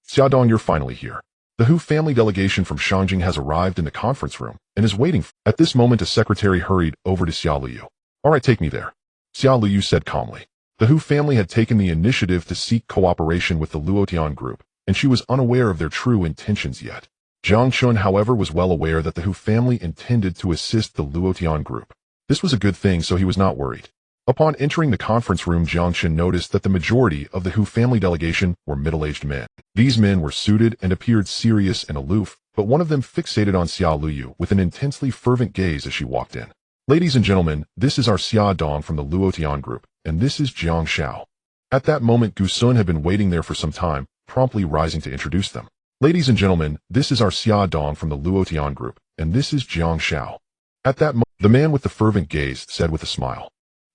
Xiaodong, you're finally here. The Hu family delegation from Shangjing has arrived in the conference room and is waiting. At this moment, a secretary hurried over to Xiao Luyu. All right, take me there. Xiao Luyu said calmly. The Hu family had taken the initiative to seek cooperation with the Luotian group, and she was unaware of their true intentions yet. Jiang Chen, however, was well aware that the Hu family intended to assist the Luotian group. This was a good thing, so he was not worried. Upon entering the conference room, Jiang Chen noticed that the majority of the Hu family delegation were middle-aged men. These men were suited and appeared serious and aloof, but one of them fixated on Xiao Luyu with an intensely fervent gaze as she walked in. Ladies and gentlemen, this is our Xiaodong from the Luotian group, and this is Jiang Shao. At that moment, Gu Sun had been waiting there for some time, promptly rising to introduce them. Ladies and gentlemen, this is our Xiaodong from the Luotian group, and this is Jiang Shao. At that moment, the man with the fervent gaze said with a smile.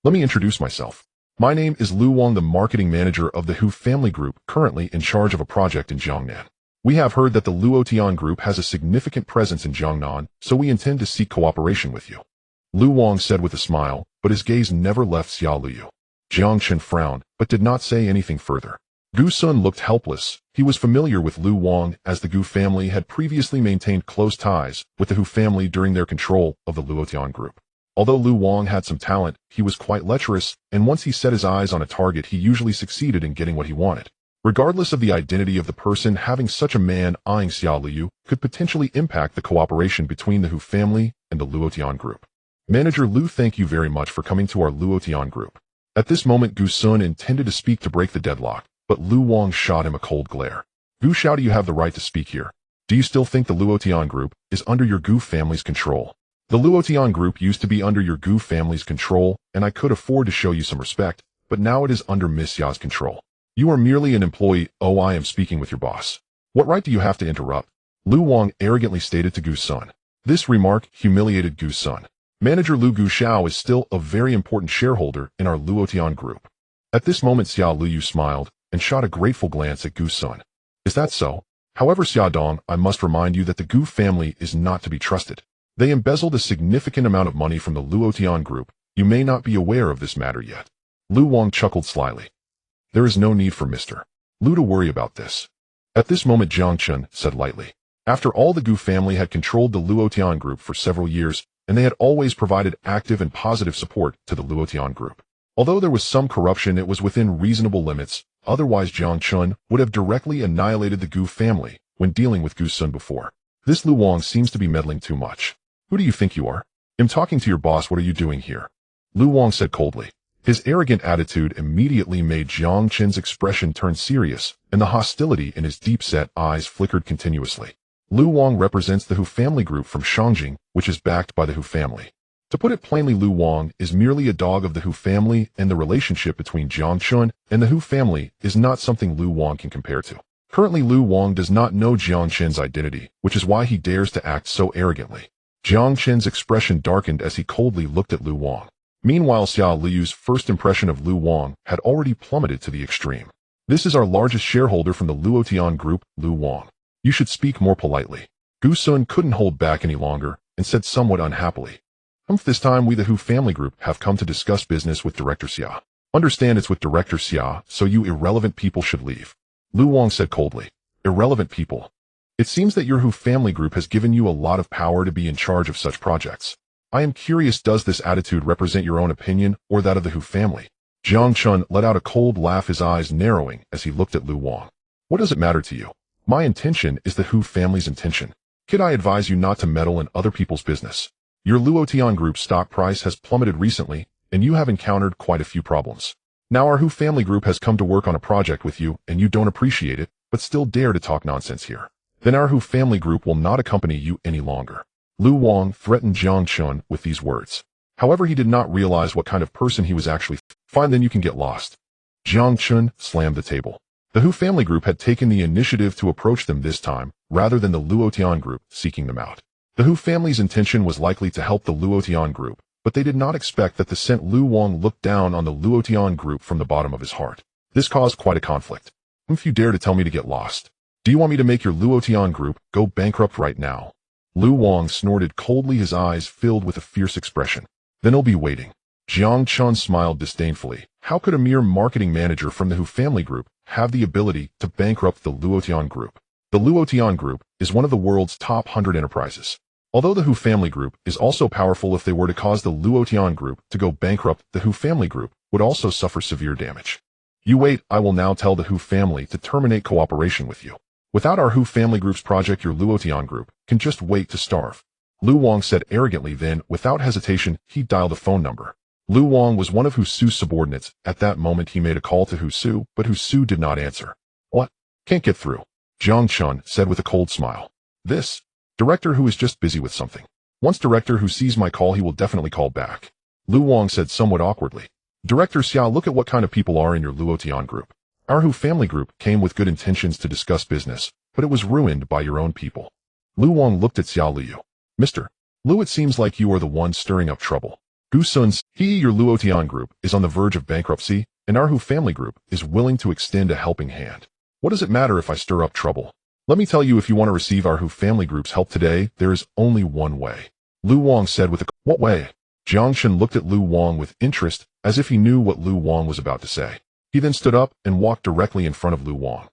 Let me introduce myself. My name is Lu Wang, the marketing manager of the Hu family group, currently in charge of a project in Jiangnan. We have heard that the Luotian group has a significant presence in Jiangnan, so we intend to seek cooperation with you. Lu Wang said with a smile, but his gaze never left Xiao Luyu. Jiang Chen frowned, but did not say anything further. Gu Sun looked helpless. He was familiar with Lu Wang, as the Gu family had previously maintained close ties with the Hu family during their control of the Luotian group. Although Lu Wang had some talent, he was quite lecherous, and once he set his eyes on a target, he usually succeeded in getting what he wanted. Regardless of the identity of the person, having such a man eyeing Xiao Luyu could potentially impact the cooperation between the Hu family and the Luotian group. Manager Lu, thank you very much for coming to our Luotian group. At this moment, Gu Sun intended to speak to break the deadlock, but Lu Wang shot him a cold glare. Gu Shao, do you have the right to speak here? Do you still think the Luotian group is under your Gu family's control? The Luotian group used to be under your Gu family's control, and I could afford to show you some respect, but now it is under Miss Ya's control. You are merely an employee. Oh, I am speaking with your boss. What right do you have to interrupt? Lu Wang arrogantly stated to Gu Sun. This remark humiliated Gu Sun. Manager Lu, Gu Shao is still a very important shareholder in our Luotian group. At this moment, Xiao Luyu smiled and shot a grateful glance at Gu Sun. Is that so? However, Xiaodong, I must remind you that the Gu family is not to be trusted. They embezzled a significant amount of money from the Luotian group. You may not be aware of this matter yet. Lu Wang chuckled slyly. There is no need for Mr. Lu to worry about this. At this moment, Jiang Chen said lightly. After all, the Gu family had controlled the Luotian group for several years, and they had always provided active and positive support to the Luotian group. Although there was some corruption, it was within reasonable limits. Otherwise, Jiang Chen would have directly annihilated the Gu family when dealing with Gu Sun before. This Lu Wang seems to be meddling too much. Who do you think you are? I'm talking to your boss. What are you doing here? Lu Wang said coldly. His arrogant attitude immediately made Jiang Chen's expression turn serious, and the hostility in his deep-set eyes flickered continuously. Lu Wang represents the Hu family group from Shangjing, which is backed by the Hu family. To put it plainly, Lu Wang is merely a dog of the Hu family, and the relationship between Jiang Chen and the Hu family is not something Lu Wang can compare to. Currently, Lu Wang does not know Jiang Chen's identity, which is why he dares to act so arrogantly. Jiang Chen's expression darkened as he coldly looked at Lu Wang. Meanwhile, Xia Liu's first impression of Lu Wang had already plummeted to the extreme. This is our largest shareholder from the Luotian group, Lu Wang. You should speak more politely. Gu Sun couldn't hold back any longer and said somewhat unhappily, This time we the Hu family group have come to discuss business with Director Xia. Understand it's with Director Xia, so you irrelevant people should leave. Lu Wang said coldly. Irrelevant people. It seems that your Hu family group has given you a lot of power to be in charge of such projects. I am curious, does this attitude represent your own opinion or that of the Hu family? Jiang Chen let out a cold laugh, his eyes narrowing as he looked at Lu Wang. What does it matter to you? My intention is the Hu family's intention. Kid, I advise you not to meddle in other people's business. Your Luotian Group stock price has plummeted recently, and you have encountered quite a few problems. Now our Hu family group has come to work on a project with you, and you don't appreciate it, but still dare to talk nonsense here. Then our Hu family group will not accompany you any longer. Lu Wang threatened Jiang Chen with these words. However, he did not realize what kind of person he was actually. Fine, then you can get lost. Jiang Chen slammed the table. The Hu family group had taken the initiative to approach them this time, rather than the Luotian group seeking them out. The Hu family's intention was likely to help the Luotian group, but they did not expect that the scent Lu Wang looked down on the Luotian group from the bottom of his heart. This caused quite a conflict. If you dare to tell me to get lost. Do you want me to make your Luotian group go bankrupt right now? Lu Wang snorted coldly, his eyes filled with a fierce expression. Then I'll be waiting. Jiang Chen smiled disdainfully. How could a mere marketing manager from the Hu family group have the ability to bankrupt the Luotian group? The Luotian group is one of the world's top 100 enterprises. Although the Hu family group is also powerful, if they were to cause the Luotian group to go bankrupt, the Hu family group would also suffer severe damage. You wait, I will now tell the Hu family to terminate cooperation with you. Without our Hu family group's project, your Luotian group can just wait to starve. Lu Wang said arrogantly, then, without hesitation, he dialed a phone number. Lu Wang was one of Hu Su's subordinates. At that moment, he made a call to Hu Su, but Hu Su did not answer. What? Can't get through. Jiang Chen said with a cold smile. This Director Hu is just busy with something. Once Director Hu sees my call, he will definitely call back. Lu Wang said somewhat awkwardly. Director Xia, look at what kind of people are in your Luotian group. Our Hu family group came with good intentions to discuss business, but it was ruined by your own people. Lu Wang looked at Xia Liu. Mr. Lu, it seems like you are the one stirring up trouble. Gu Sun's, your Luotian group is on the verge of bankruptcy, and our Hu family group is willing to extend a helping hand. What does it matter if I stir up trouble? Let me tell you, if you want to receive our Hu family group's help today, there is only one way. Lu Wang said with a, what way? Jiang Chen looked at Lu Wang with interest, as if he knew what Lu Wang was about to say. He then stood up and walked directly in front of Lu Wang.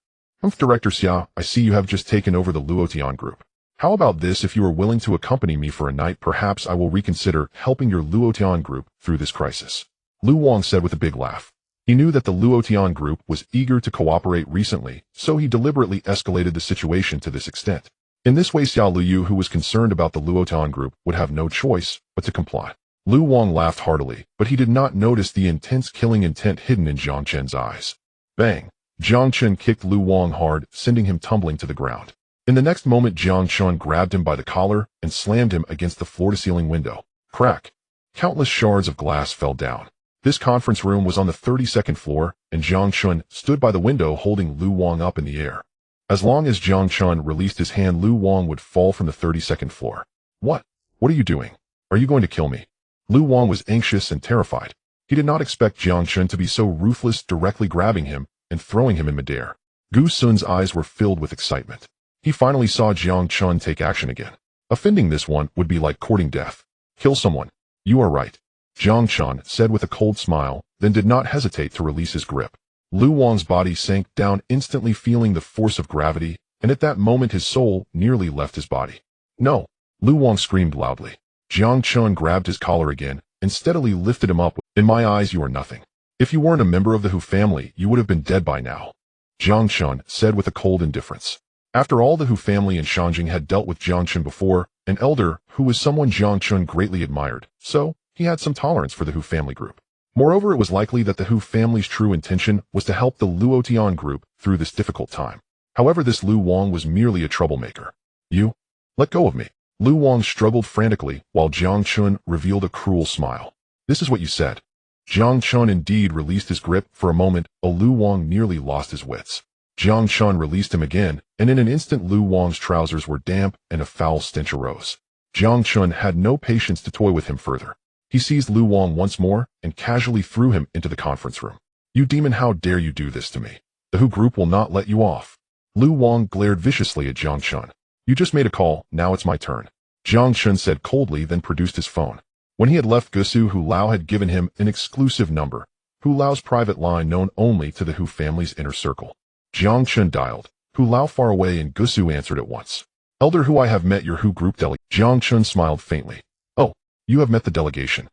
Director Xia, I see you have just taken over the Luotian group. How about this? If you are willing to accompany me for a night, perhaps I will reconsider helping your Luotian group through this crisis. Lu Wang said with a big laugh. He knew that the Luotian group was eager to cooperate recently, so he deliberately escalated the situation to this extent. In this way, Xia Liu, who was concerned about the Luotian group, would have no choice but to comply. Lu Wang laughed heartily, but he did not notice the intense killing intent hidden in Jiang Chen's eyes. Bang! Jiang Chen kicked Lu Wang hard, sending him tumbling to the ground. In the next moment, Jiang Chen grabbed him by the collar and slammed him against the floor-to-ceiling window. Crack! Countless shards of glass fell down. This conference room was on the 32nd floor, and Jiang Chen stood by the window holding Lu Wang up in the air. As long as Jiang Chen released his hand, Lu Wang would fall from the 32nd floor. What? What are you doing? Are you going to kill me? Lu Wang was anxious and terrified. He did not expect Jiang Chen to be so ruthless, directly grabbing him and throwing him in midair. Gu Sun's eyes were filled with excitement. He finally saw Jiang Chen take action again. Offending this one would be like courting death. Kill someone. You are right. Jiang Chen said with a cold smile, then did not hesitate to release his grip. Lu Wang's body sank down, instantly feeling the force of gravity, and at that moment his soul nearly left his body. No! Lu Wang screamed loudly. Jiang Chen grabbed his collar again and steadily lifted him up. In my eyes, you are nothing. If you weren't a member of the Hu family, you would have been dead by now. Jiang Chen said with a cold indifference. After all, the Hu family in Shanjing had dealt with Jiang Chen before, an elder who was someone Jiang Chen greatly admired, so he had some tolerance for the Hu family group. Moreover, it was likely that the Hu family's true intention was to help the Luotian group through this difficult time. However, this Lu Wang was merely a troublemaker. You? Let go of me. Lu Wang struggled frantically while Jiang Chen revealed a cruel smile. This is what you said. Jiang Chen indeed released his grip for a moment. Lu Wang nearly lost his wits. Jiang Chen released him again, and in an instant Lu Wang's trousers were damp and a foul stench arose. Jiang Chen had no patience to toy with him further. He seized Lu Wang once more and casually threw him into the conference room. You demon, how dare you do this to me? The Hu group will not let you off. Lu Wang glared viciously at Jiang Chen. You just made a call, now it's my turn. Jiang Chen said coldly, then produced his phone. When he had left Gusu, Hu Lao had given him an exclusive number, Hu Lao's private line known only to the Hu family's inner circle. Jiang Chen dialed. Hu Lao far away, and Gusu answered at once. Elder Hu, I have met your Hu group delegate. Jiang Chen smiled faintly. Oh, you have met the delegation.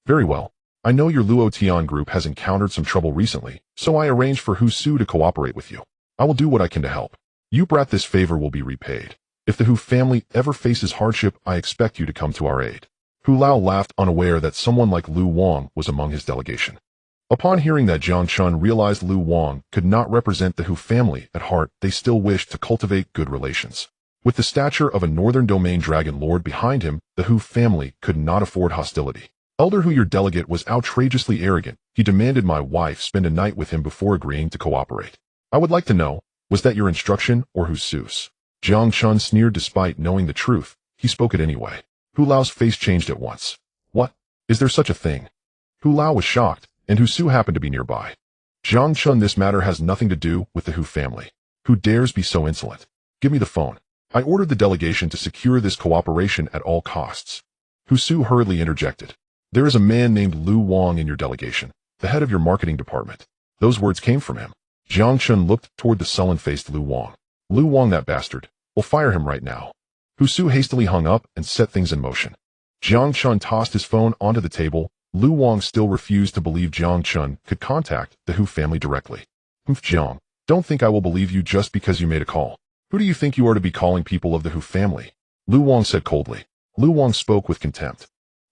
Very well. I know your Luo Tian group has encountered some trouble recently, so I arranged for Hu Su to cooperate with you. I will do what I can to help. You brat, this favor will be repaid. If the Hu family ever faces hardship, I expect you to come to our aid. Hu Lao laughed, unaware that someone like Lu Wang was among his delegation. Upon hearing that, Jiang Chen realized Lu Wang could not represent the Hu family. At heart, they still wished to cultivate good relations. With the stature of a northern domain dragon lord behind him, the Hu family could not afford hostility. Elder Hu, your delegate was outrageously arrogant. He demanded my wife spend a night with him before agreeing to cooperate. I would like to know, was that your instruction or Hu Su's? Jiang Chen sneered. Despite knowing the truth, he spoke it anyway. Hu Lao's face changed at once. What? Is there such a thing? Hu Lao was shocked, and Hu Su happened to be nearby. Jiang Chen, this matter has nothing to do with the Hu family. Who dares be so insolent? Give me the phone. I ordered the delegation to secure this cooperation at all costs. Hu Su hurriedly interjected. There is a man named Lu Wang in your delegation, the head of your marketing department. Those words came from him. Jiang Chen looked toward the sullen-faced Lu Wang. Lu Wang, that bastard. We'll fire him right now. Hu Su hastily hung up and set things in motion. Jiang Chen tossed his phone onto the table. Lu Wang still refused to believe Jiang Chen could contact the Hu family directly. Jiang, don't think I will believe you just because you made a call. Who do you think you are to be calling people of the Hu family? Lu Wang said coldly. Lu Wang spoke with contempt.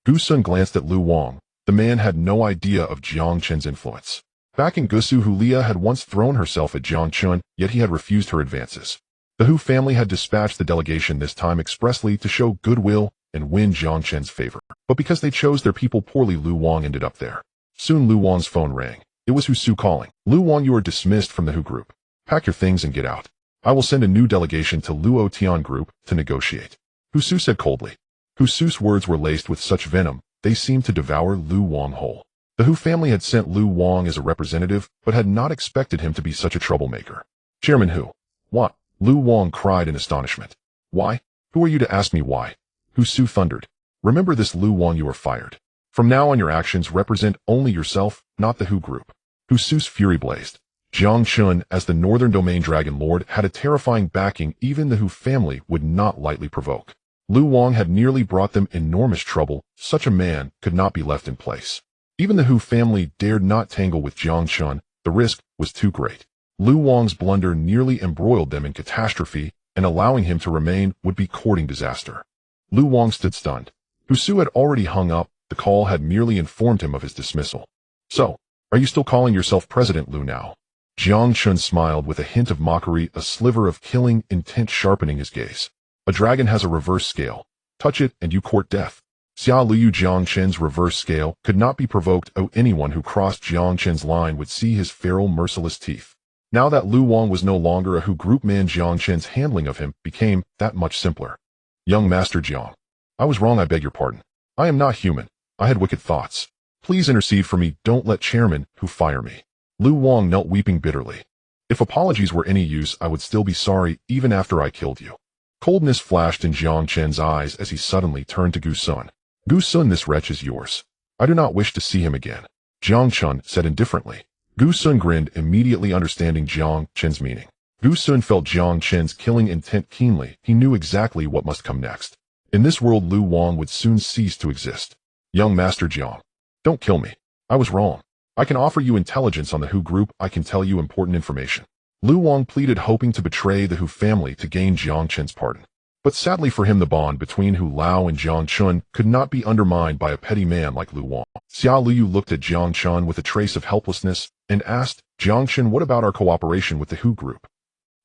Gu Sun glanced at Lu Wang. The man had no idea of Jiang Chen's influence. Back in Gusu, Hu Lia had once thrown herself at Jiang Chen, yet he had refused her advances. The Hu family had dispatched the delegation this time expressly to show goodwill and win Jiang Chen's favor. But because they chose their people poorly, Lu Wang ended up there. Soon Lu Wang's phone rang. It was Hu Su calling. Lu Wang, you are dismissed from the Hu group. Pack your things and get out. I will send a new delegation to Luo Tian group to negotiate. Hu Su said coldly. Hu Su's words were laced with such venom, they seemed to devour Lu Wang whole. The Hu family had sent Lu Wang as a representative, but had not expected him to be such a troublemaker. Chairman Hu. What? Lu Wang cried in astonishment. Why? Who are you to ask me why? Hu Su thundered. Remember this, Lu Wang, you are fired. From now on your actions represent only yourself, not the Hu group. Hu Su's fury blazed. Jiang Chen, as the Northern Domain Dragon Lord, had a terrifying backing even the Hu family would not lightly provoke. Lu Wang had nearly brought them enormous trouble. Such a man could not be left in place. Even the Hu family dared not tangle with Jiang Chen. The risk was too great. Lu Wang's blunder nearly embroiled them in catastrophe, and allowing him to remain would be courting disaster. Lu Wang stood stunned. Hu Su had already hung up. The call had merely informed him of his dismissal. So, are you still calling yourself President Lu now? Jiang Chen smiled with a hint of mockery, a sliver of killing intent sharpening his gaze. A dragon has a reverse scale. Touch it and you court death. Xia Liu, Jiang Chen's reverse scale could not be provoked. Oh, anyone who crossed Jiang Chen's line would see his feral, merciless teeth. Now that Lu Wang was no longer a Hu group man, Jiang Chen's handling of him became that much simpler. Young Master Jiang. I was wrong, I beg your pardon. I am not human. I had wicked thoughts. Please intercede for me, don't let Chairman Hu fire me. Lu Wang knelt weeping bitterly. If apologies were any use, I would still be sorry even after I killed you. Coldness flashed in Jiang Chen's eyes as he suddenly turned to Gu Sun. Gu Sun, this wretch is yours. I do not wish to see him again. Jiang Chen said indifferently. Gu Sun grinned, immediately understanding Jiang Chen's meaning. Gu Sun felt Jiang Chen's killing intent keenly. He knew exactly what must come next. In this world, Lu Wang would soon cease to exist. Young Master Jiang. Don't kill me. I was wrong. I can offer you intelligence on the Hu group. I can tell you important information. Lu Wang pleaded, hoping to betray the Hu family to gain Jiang Chen's pardon. But sadly for him, the bond between Hu Lao and Jiang Chen could not be undermined by a petty man like Lu Wang. Xia Liu looked at Jiang Chen with a trace of helplessness and asked, Jiang Chen, what about our cooperation with the Hu group?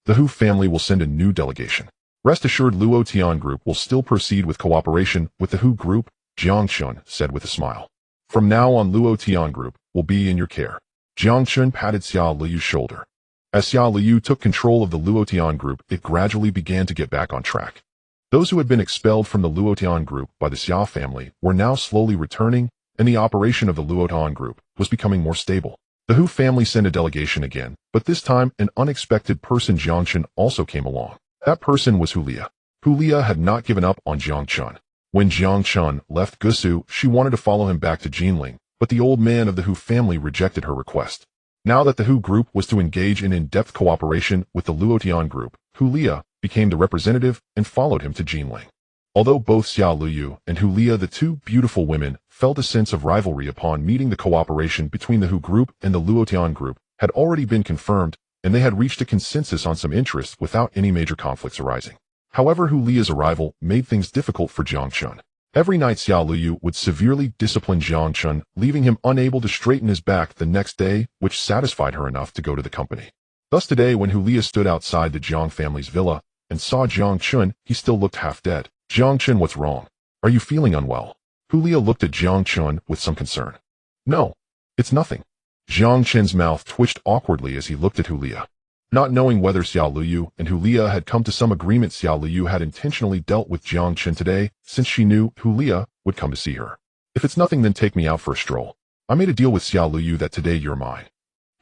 The Hu family will send a new delegation. Rest assured Luo Tian Group will still proceed with cooperation with the Hu Group, Jiang Chen said with a smile. From now on Luo Tian Group will be in your care. Jiang Chen patted Xia Liyu's shoulder. As Xia Liyu took control of the Luo Tian Group, it gradually began to get back on track. Those who had been expelled from the Luo Tian Group by the Xia family were now slowly returning, and the operation of the Luo Tian Group was becoming more stable. The Hu family sent a delegation again, but this time an unexpected person Jiang Chen also came along. That person was Hulia. Hulia had not given up on Jiang Chen. When Jiang Chen left Gusu, she wanted to follow him back to Jinling, but the old man of the Hu family rejected her request. Now that the Hu Group was to engage in in-depth cooperation with the Luo Tian Group, Hulia became the representative and followed him to Jinling. Although both Xia Liyu and Hulia, the two beautiful women, felt a sense of rivalry upon meeting, the cooperation between the Hu Group and the Luo Tian Group had already been confirmed, and they had reached a consensus on some interests without any major conflicts arising. However, Hulia's arrival made things difficult for Jiang Chen. Every night Xia Liyu would severely discipline Jiang Chen, leaving him unable to straighten his back the next day, which satisfied her enough to go to the company. Thus today when Hulia stood outside the Jiang family's villa and saw Jiang Chen, he still looked half dead. Jiang Chen, what's wrong? Are you feeling unwell? Hulia looked at Jiang Chen with some concern. No, it's nothing. Jiang Chen's mouth twitched awkwardly as he looked at Hulia. Not knowing whether Xia Liyu and Hulia had come to some agreement, Xia Liyu had intentionally dealt with Jiang Chen today, since she knew Hulia would come to see her. If it's nothing, then take me out for a stroll. I made a deal with Xia Liyu that today you're mine.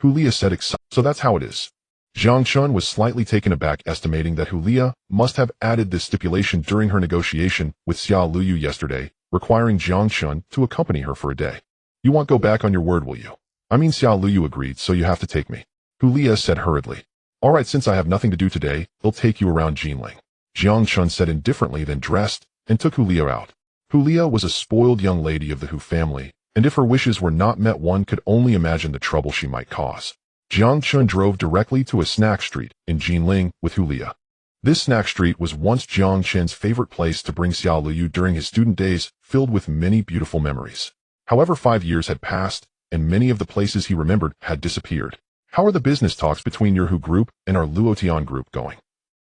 Hulia said excited. So that's how it is. Jiang Chen was slightly taken aback, estimating that Hulia must have added this stipulation during her negotiation with Xia Liyu yesterday, requiring Jiang Chen to accompany her for a day. You won't go back on your word, will you? I mean, Xia Liyu agreed, so you have to take me. Hulia said hurriedly. All right, since I have nothing to do today, I'll take you around Jinling. Jiang Chen said indifferently, then dressed and took Hulia out. Hulia was a spoiled young lady of the Hu family, and if her wishes were not met, one could only imagine the trouble she might cause. Jiang Chen drove directly to a snack street in Jinling with Hulia. This snack street was once Jiang Chen's favorite place to bring Xia Liyu during his student days, filled with many beautiful memories. However, 5 years had passed, and many of the places he remembered had disappeared. How are the business talks between your Hu Group and our Luo Tian Group going?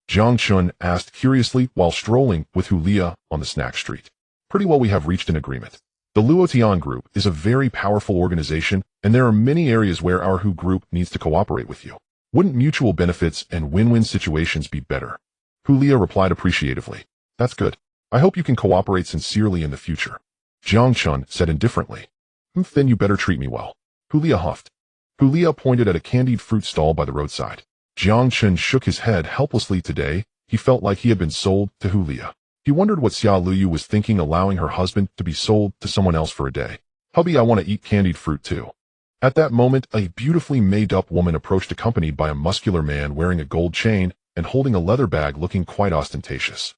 Jiang Chen asked curiously while strolling with Hulia on the snack street. Pretty well, we have reached an agreement. The Luo Tian Group is a very powerful organization, and there are many areas where our Hu Group needs to cooperate with you. Wouldn't mutual benefits and win-win situations be better? Hulia replied appreciatively. That's good. I hope you can cooperate sincerely in the future. Jiang Chen said indifferently. Then you better treat me well. Hulia huffed. Hulia pointed at a candied fruit stall by the roadside. Jiang Chen shook his head helplessly today. He felt like he had been sold to Hulia. He wondered what Xia Liyu was thinking, allowing her husband to be sold to someone else for a day. Hubby, I want to eat candied fruit too. At that moment, a beautifully made-up woman approached, accompanied by a muscular man wearing a gold chain and holding a leather bag looking quite ostentatious.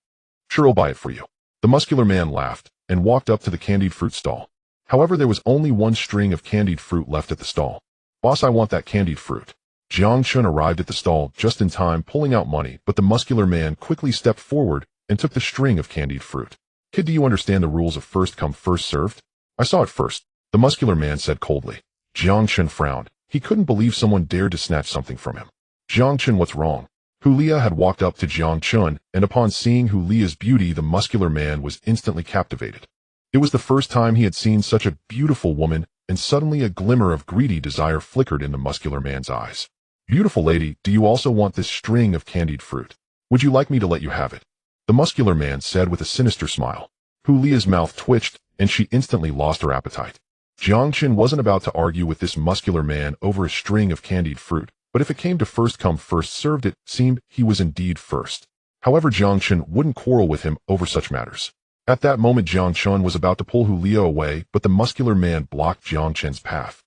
Sure, I'll buy it for you. The muscular man laughed and walked up to the candied fruit stall. However, there was only one string of candied fruit left at the stall. Boss, I want that candied fruit. Jiang Chen arrived at the stall just in time, pulling out money, but the muscular man quickly stepped forward and took the string of candied fruit. Kid, do you understand the rules of first come, first served? I saw it first, the muscular man said coldly. Jiang Chen frowned. He couldn't believe someone dared to snatch something from him. Jiang Chen, what's wrong? Hulia had walked up to Jiang Chen, and upon seeing Hulia's beauty, the muscular man was instantly captivated. It was the first time he had seen such a beautiful woman, and suddenly a glimmer of greedy desire flickered in the muscular man's eyes. Beautiful lady, do you also want this string of candied fruit? Would you like me to let you have it? The muscular man said with a sinister smile. Hulia's mouth twitched, and she instantly lost her appetite. Jiang Chen wasn't about to argue with this muscular man over a string of candied fruit, but if it came to first come, first served, it seemed he was indeed first. However, Jiang Chen wouldn't quarrel with him over such matters. At that moment, Jiang Chen was about to pull Hulia away, but the muscular man blocked Jiang Chen's path.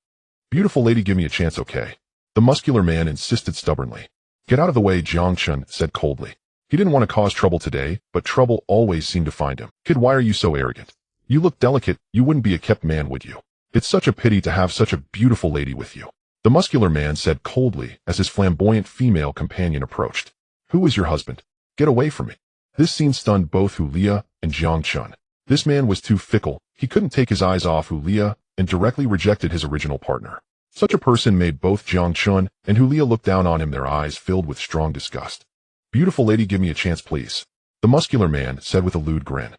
Beautiful lady, give me a chance, okay? The muscular man insisted stubbornly. Get out of the way, Jiang Chen said coldly. He didn't want to cause trouble today, but trouble always seemed to find him. Kid, why are you so arrogant? You look delicate, you wouldn't be a kept man, would you? It's such a pity to have such a beautiful lady with you. The muscular man said coldly as his flamboyant female companion approached. Who is your husband? Get away from me. This scene stunned both Hulia and Jiang Chen. This man was too fickle. He couldn't take his eyes off Hulia and directly rejected his original partner. Such a person made both Jiang Chen and Hulia look down on him, their eyes filled with strong disgust. Beautiful lady, give me a chance, please. The muscular man said with a lewd grin.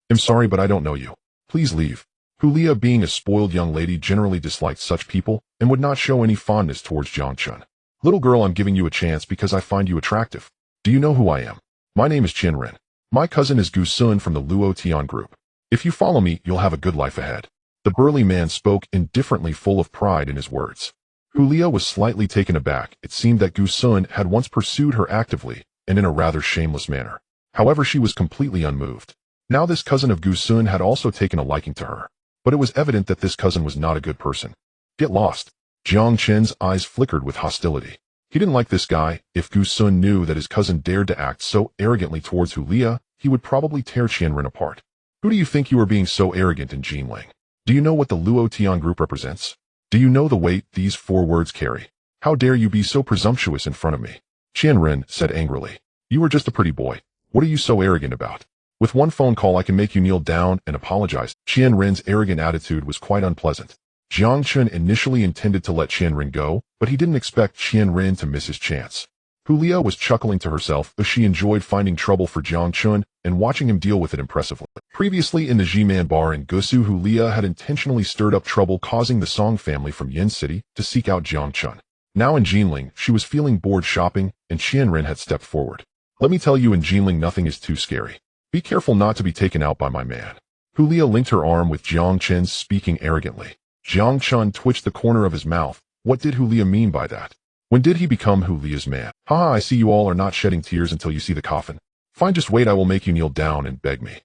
I'm sorry, but I don't know you. Please leave. Hulia, being a spoiled young lady, generally disliked such people and would not show any fondness towards Jiang Chen. Little girl, I'm giving you a chance because I find you attractive. Do you know who I am? My name is Chen Ren. My cousin is Gu Sun from the Luo Tian group. If you follow me, you'll have a good life ahead. The burly man spoke indifferently, full of pride in his words. Hulia was slightly taken aback. It seemed that Gu Sun had once pursued her actively and in a rather shameless manner. However, she was completely unmoved. Now this cousin of Gu Sun had also taken a liking to her. But it was evident that this cousin was not a good person. Get lost. Jiang Chen's eyes flickered with hostility. He didn't like this guy. If Gu Sun knew that his cousin dared to act so arrogantly towards Hulia, he would probably tear Qianren apart. Who do you think you are being so arrogant in Jinling? Do you know what the Luo Tian group represents? Do you know the weight these 4 words carry? How dare you be so presumptuous in front of me? Qianren said angrily. You are just a pretty boy. What are you so arrogant about? With one phone call I can make you kneel down and apologize. Qianren's arrogant attitude was quite unpleasant. Jiang Chen initially intended to let Qianren go, but he didn't expect Qianren to miss his chance. Hulia was chuckling to herself as she enjoyed finding trouble for Jiang Chen and watching him deal with it impressively. Previously in the Jiman bar in Gusu, Hulia had intentionally stirred up trouble, causing the Song family from Yin City to seek out Jiang Chen. Now in Jinling, she was feeling bored shopping, and Qianren had stepped forward. Let me tell you, in Jinling nothing is too scary. Be careful not to be taken out by my man. Hulia linked her arm with Jiang Chen's, speaking arrogantly. Jiang Chen twitched the corner of his mouth. What did Hulia mean by that? When did he become Hulia's man? Haha, I see you all are not shedding tears until you see the coffin. Fine, just wait, I will make you kneel down and beg me.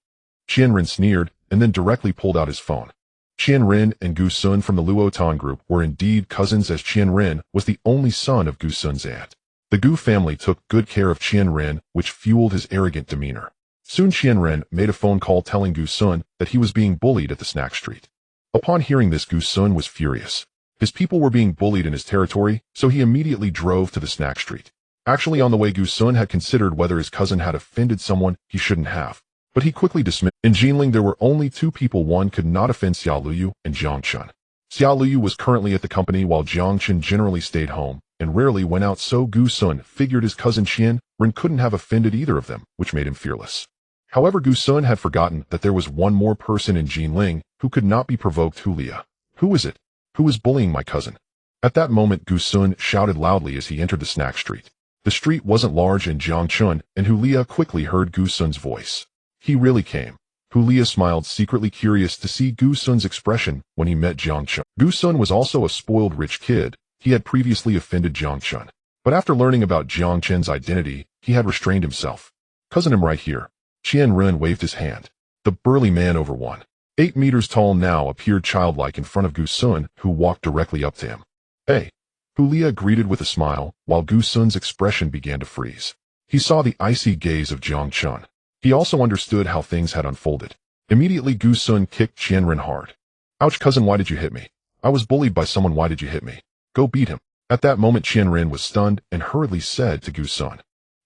Qianren sneered, and then directly pulled out his phone. Qianren and Gu Sun from the Luo Tan group were indeed cousins, as Qianren was the only son of Gu Sun's aunt. The Gu family took good care of Qianren, which fueled his arrogant demeanor. Soon Qianren made a phone call telling Gu Sun that he was being bullied at the snack street. Upon hearing this, Gu Sun was furious. His people were being bullied in his territory, so he immediately drove to the snack street. Actually, on the way, Gu Sun had considered whether his cousin had offended someone he shouldn't have, but he quickly dismissed. In Jinling, there were only 2 people one could not offend: Xiao Luyu and Jiang Chen. Xiao Luyu was currently at the company, while Jiang Chen generally stayed home and rarely went out, so Gu Sun figured his cousin Qianren couldn't have offended either of them, which made him fearless. However, Gu Sun had forgotten that there was one more person in Jinling who could not be provoked: Hulia. Who is it? Who is bullying my cousin? At that moment, Gu Sun shouted loudly as he entered the snack street. The street wasn't large, and Jiang Chen and Hulia quickly heard Gu Sun's voice. He really came. Hulia smiled, secretly curious to see Gu Sun's expression when he met Jiang Chen. Gu Sun was also a spoiled rich kid. He had previously offended Jiang Chen, but after learning about Jiang Chen's identity, he had restrained himself. Cousin, I'm right here. Qianren waved his hand. The burly man, over 1.8 meters tall, now appeared childlike in front of Gu Sun, who walked directly up to him. Hey! Hulia greeted with a smile, while Gu Sun's expression began to freeze. He saw the icy gaze of Jiang Chen. He also understood how things had unfolded. Immediately, Gu Sun kicked Qianren hard. Ouch, cousin, why did you hit me? I was bullied by someone, why did you hit me? Go beat him. At that moment, Qianren was stunned and hurriedly said to Gu Sun.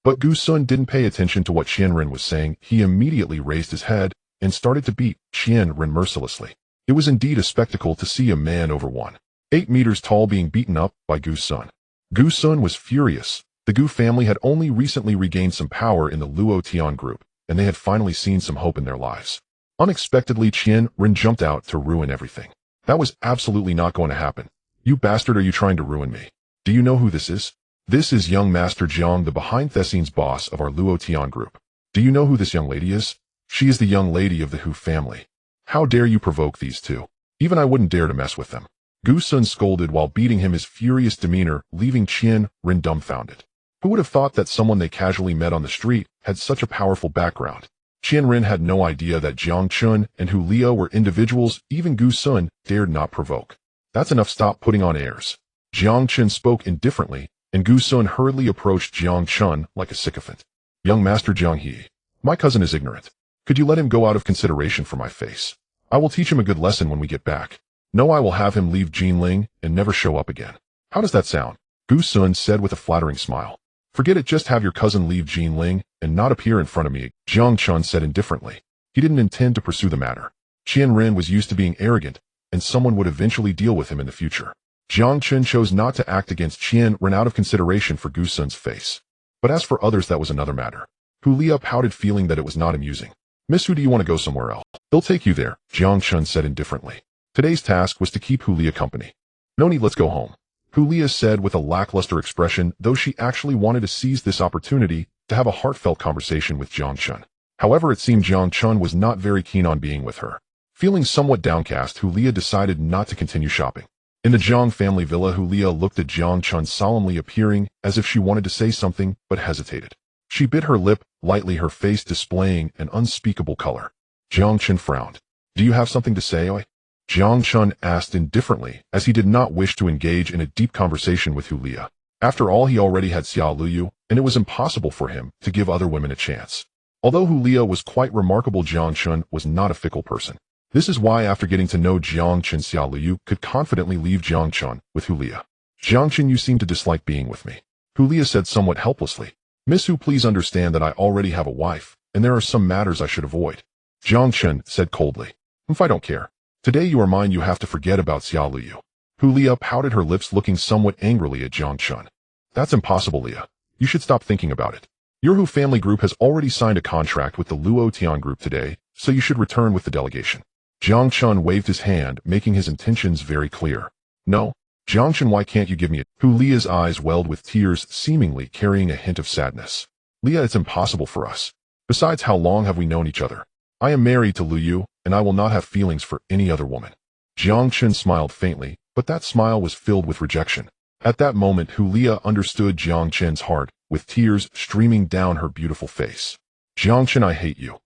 But Gu Sun didn't pay attention to what Qianren was saying. He immediately raised his head and started to beat Qianren mercilessly. It was indeed a spectacle to see a man over 1.8 meters tall being beaten up by Gu Sun. Gu Sun was furious. The Gu family had only recently regained some power in the Luo Tian group, and they had finally seen some hope in their lives. Unexpectedly, Qianren jumped out to ruin everything. That was absolutely not going to happen. You bastard, are you trying to ruin me? Do you know who this is? This is young Master Jiang, the behind-the-scenes boss of our Luo Tian group. Do you know who this young lady is? She is the young lady of the Hu family. How dare you provoke these 2? Even I wouldn't dare to mess with them. Gu Sun scolded while beating him, his furious demeanor leaving Qianren dumbfounded. Who would have thought that someone they casually met on the street had such a powerful background? Qianren had no idea that Jiang Chen and Hulia were individuals even Gu Sun dared not provoke. That's enough, stop putting on airs. Jiang Chen spoke indifferently, and Gu Sun hurriedly approached Jiang Chen like a sycophant. Young Master Jiang He, my cousin is ignorant. Could you let him go out of consideration for my face? I will teach him a good lesson when we get back. No, I will have him leave Jinling and never show up again. How does that sound? Gu Sun said with a flattering smile. Forget it, just have your cousin leave Jinling and not appear in front of me, Jiang Chen said indifferently. He didn't intend to pursue the matter. Qianren was used to being arrogant, and someone would eventually deal with him in the future. Jiang Chen chose not to act against Qianren out of consideration for Gu Sun's face. But as for others, that was another matter. Hulia pouted, feeling that it was not amusing. Miss, who do you want to go somewhere else? They'll take you there, Jiang Chen said indifferently. Today's task was to keep Hulia company. No need, let's go home, Hulia said with a lackluster expression, though she actually wanted to seize this opportunity to have a heartfelt conversation with Jiang Chen. However, it seemed Jiang Chen was not very keen on being with her. Feeling somewhat downcast, Hulia decided not to continue shopping. In the Jiang family villa, Hulia looked at Jiang Chen solemnly, appearing as if she wanted to say something but hesitated. She bit her lip lightly, her face displaying an unspeakable color. Jiang Chen frowned. Do you have something to say, oi? Jiang Chen asked indifferently, as he did not wish to engage in a deep conversation with Hulia. After all, he already had Xia Luyu, and it was impossible for him to give other women a chance. Although Hulia was quite remarkable, Jiang Chen was not a fickle person. This is why, after getting to know Jiang Chen, Xia Luyu could confidently leave Jiang Chen with Hulia. Jiang Chen, you seem to dislike being with me, Hulia said somewhat helplessly. Miss Hu, please understand that I already have a wife, and there are some matters I should avoid. Jiang Chen said coldly. If I don't care. Today you are mine, you have to forget about Xia Luyu. Hulia pouted her lips, looking somewhat angrily at Jiang Chen. That's impossible, Leah. You should stop thinking about it. Your Hu family group has already signed a contract with the Luo Tian group today, so you should return with the delegation. Jiang Chen waved his hand, making his intentions very clear. No, Jiang Chen, why can't you give me it? Hulia's eyes welled with tears, seemingly carrying a hint of sadness. Leah, it's impossible for us. Besides, how long have we known each other? I am married to Luyu, and I will not have feelings for any other woman. Jiang Chen smiled faintly, but that smile was filled with rejection. At that moment, Hulia understood Jiang Chen's heart, with tears streaming down her beautiful face. Jiang Chen, I hate you.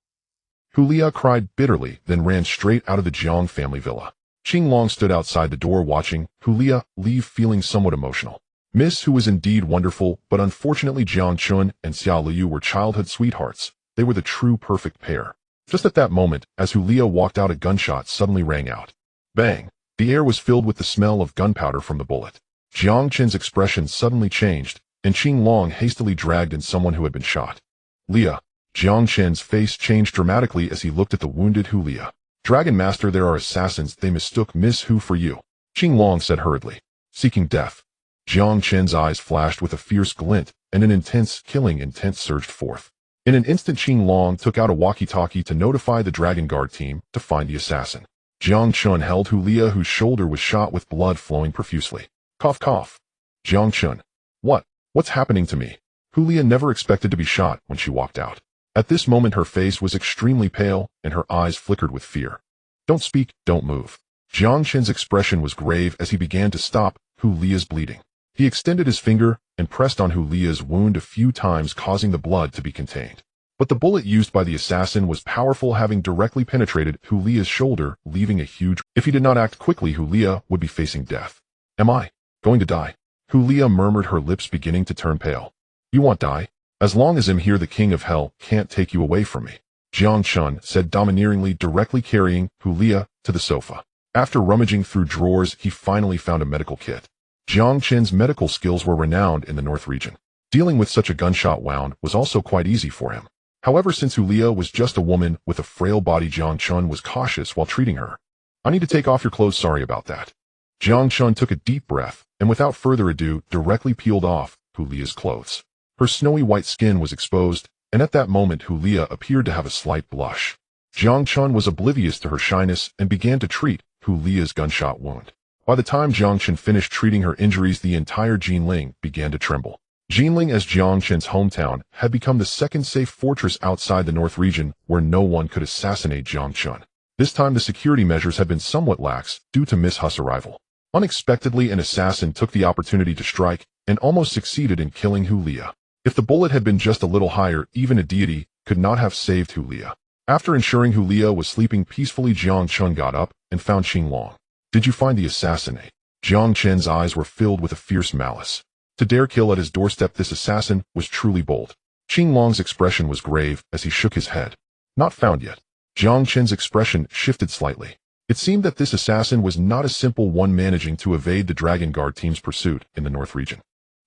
Hulia cried bitterly, then ran straight out of the Jiang family villa. Qing Long stood outside the door watching Hulia leave, feeling somewhat emotional. Miss Hu was indeed wonderful, but unfortunately Jiang Chen and Xia Luyu were childhood sweethearts. They were the true perfect pair. Just at that moment, as Hulia walked out, a gunshot suddenly rang out. Bang! The air was filled with the smell of gunpowder from the bullet. Jiang Chen's expression suddenly changed, and Qing Long hastily dragged in someone who had been shot. Leah. Jiang Chen's face changed dramatically as he looked at the wounded Hulia. Dragon Master, there are assassins. They mistook Miss Hu for you, Qing Long said hurriedly. Seeking death. Jiang Chen's eyes flashed with a fierce glint, and an intense, killing intent surged forth. In an instant, Qing Long took out a walkie-talkie to notify the Dragon Guard team to find the assassin. Jiang Chen held Hulia, whose shoulder was shot with blood flowing profusely. Cough, cough. Jiang Chen. What's happening to me? Hulia never expected to be shot when she walked out. At this moment, her face was extremely pale, and her eyes flickered with fear. Don't speak, don't move. Jiang Chen's expression was grave as he began to stop Hulia's bleeding. He extended his finger and pressed on Hulia's wound a few times, causing the blood to be contained. But the bullet used by the assassin was powerful, having directly penetrated Hulia's shoulder, leaving a huge... If he did not act quickly, Hulia would be facing death. Am I going to die? Hulia murmured, her lips beginning to turn pale. You won't die. As long as I'm here, the King of Hell can't take you away from me, Jiang Chen said domineeringly, directly carrying Hulia to the sofa. After rummaging through drawers, he finally found a medical kit. Jiang Chen's medical skills were renowned in the North region. Dealing with such a gunshot wound was also quite easy for him. However, since Hulia was just a woman with a frail body, Jiang Chen was cautious while treating her. I need to take off your clothes, sorry about that. Jiang Chen took a deep breath, and without further ado, directly peeled off Hulia's clothes. Her snowy white skin was exposed, and at that moment Hulia appeared to have a slight blush. Jiang Chen was oblivious to her shyness and began to treat Hulia's gunshot wound. By the time Jiang Chen finished treating her injuries, the entire Jinling began to tremble. Jinling, as Jiang Chen's hometown, had become the second safe fortress outside the North region where no one could assassinate Jiang Chen. This time the security measures had been somewhat lax due to Miss Hu's arrival. Unexpectedly, an assassin took the opportunity to strike and almost succeeded in killing Hulia. If the bullet had been just a little higher, even a deity could not have saved Hulia. After ensuring Hulia was sleeping peacefully, Jiang Chen got up and found Qing Long. Did you find the assassin? Jiang Chen's eyes were filled with a fierce malice. To dare kill at his doorstep, this assassin was truly bold. Qing Long's expression was grave as he shook his head. Not found yet. Jiang Chen's expression shifted slightly. It seemed that this assassin was not a simple one managing to evade the Dragon Guard team's pursuit in the North region.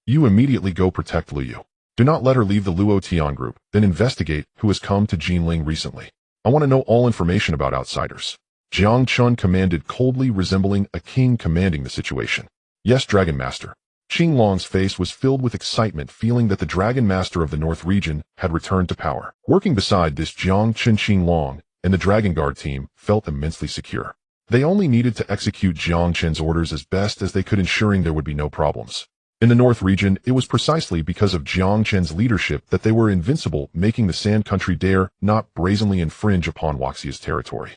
You immediately go protect Luyu. Do not let her leave the Luo Tian group, then investigate who has come to Jinling recently. I want to know all information about outsiders. Jiang Chen commanded coldly, resembling a king commanding the situation. Yes, Dragon Master. Qinglong's face was filled with excitement, feeling that the Dragon Master of the North region had returned to power. Working beside this, Jiang Chen, Qinglong and the Dragon Guard team felt immensely secure. They only needed to execute Jiang Chen's orders as best as they could, ensuring there would be no problems. In the North region, it was precisely because of Jiang Chen's leadership that they were invincible, making the Sand Country dare not brazenly infringe upon Wuxia's territory.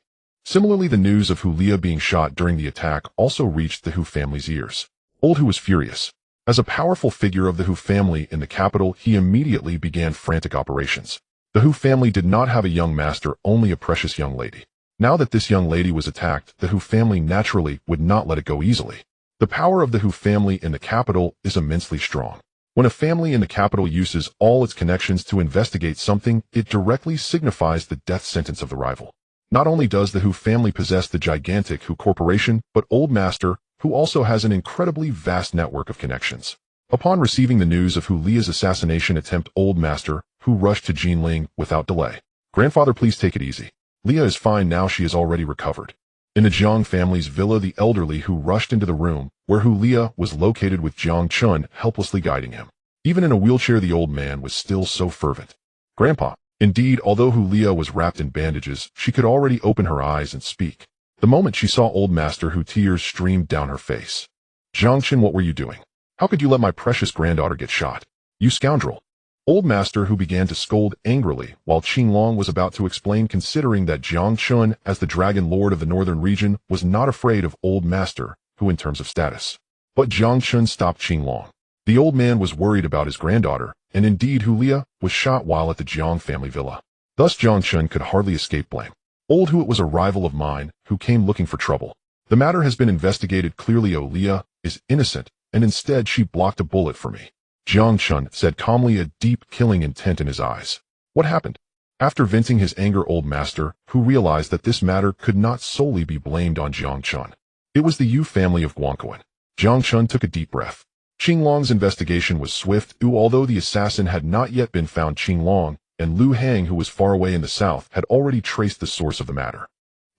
Similarly, the news of Hu Lia being shot during the attack also reached the Hu family's ears. Old Hu was furious. As a powerful figure of the Hu family in the capital, he immediately began frantic operations. The Hu family did not have a young master, only a precious young lady. Now that this young lady was attacked, the Hu family naturally would not let it go easily. The power of the Hu family in the capital is immensely strong. When a family in the capital uses all its connections to investigate something, it directly signifies the death sentence of the rival. Not only does the Hu family possess the gigantic Hu Corporation, but Old Master, who also has an incredibly vast network of connections. Upon receiving the news of Hu Lia's assassination attempt, Old Master, who rushed to Jinling without delay. "Grandfather, please take it easy. Lia is fine now, she is already recovered." In the Jiang family's villa, the elderly Hu rushed into the room where Hu Lia was located with Jiang Chen helplessly guiding him. Even in a wheelchair, the old man was still so fervent. "Grandpa." Indeed, although Hu Lia was wrapped in bandages, she could already open her eyes and speak. The moment she saw Old Master, Hu, tears streamed down her face. "Jiang Chen, what were you doing? How could you let my precious granddaughter get shot? You scoundrel." Old Master, Hu, began to scold angrily, while Qinglong was about to explain, considering that Jiang Chen, as the Dragon Lord of the Northern region, was not afraid of Old Master, Hu in terms of status. But Jiang Chen stopped Qinglong. The old man was worried about his granddaughter, and indeed Hu Lia was shot while at the Jiang family villa. Thus Jiang Chen could hardly escape blame. "Old Hu, it was a rival of mine who came looking for trouble. The matter has been investigated clearly. Lia is innocent, and instead she blocked a bullet for me," Jiang Chen said calmly, a deep killing intent in his eyes. "What happened?" After venting his anger, Old Master, who realized that this matter could not solely be blamed on Jiang Chen. It was the Yu family of Guangquan. Jiang Chen took a deep breath. Qinglong's investigation was swift, although the assassin had not yet been found. Qinglong and Lu Hang, who was far away in the south, had already traced the source of the matter.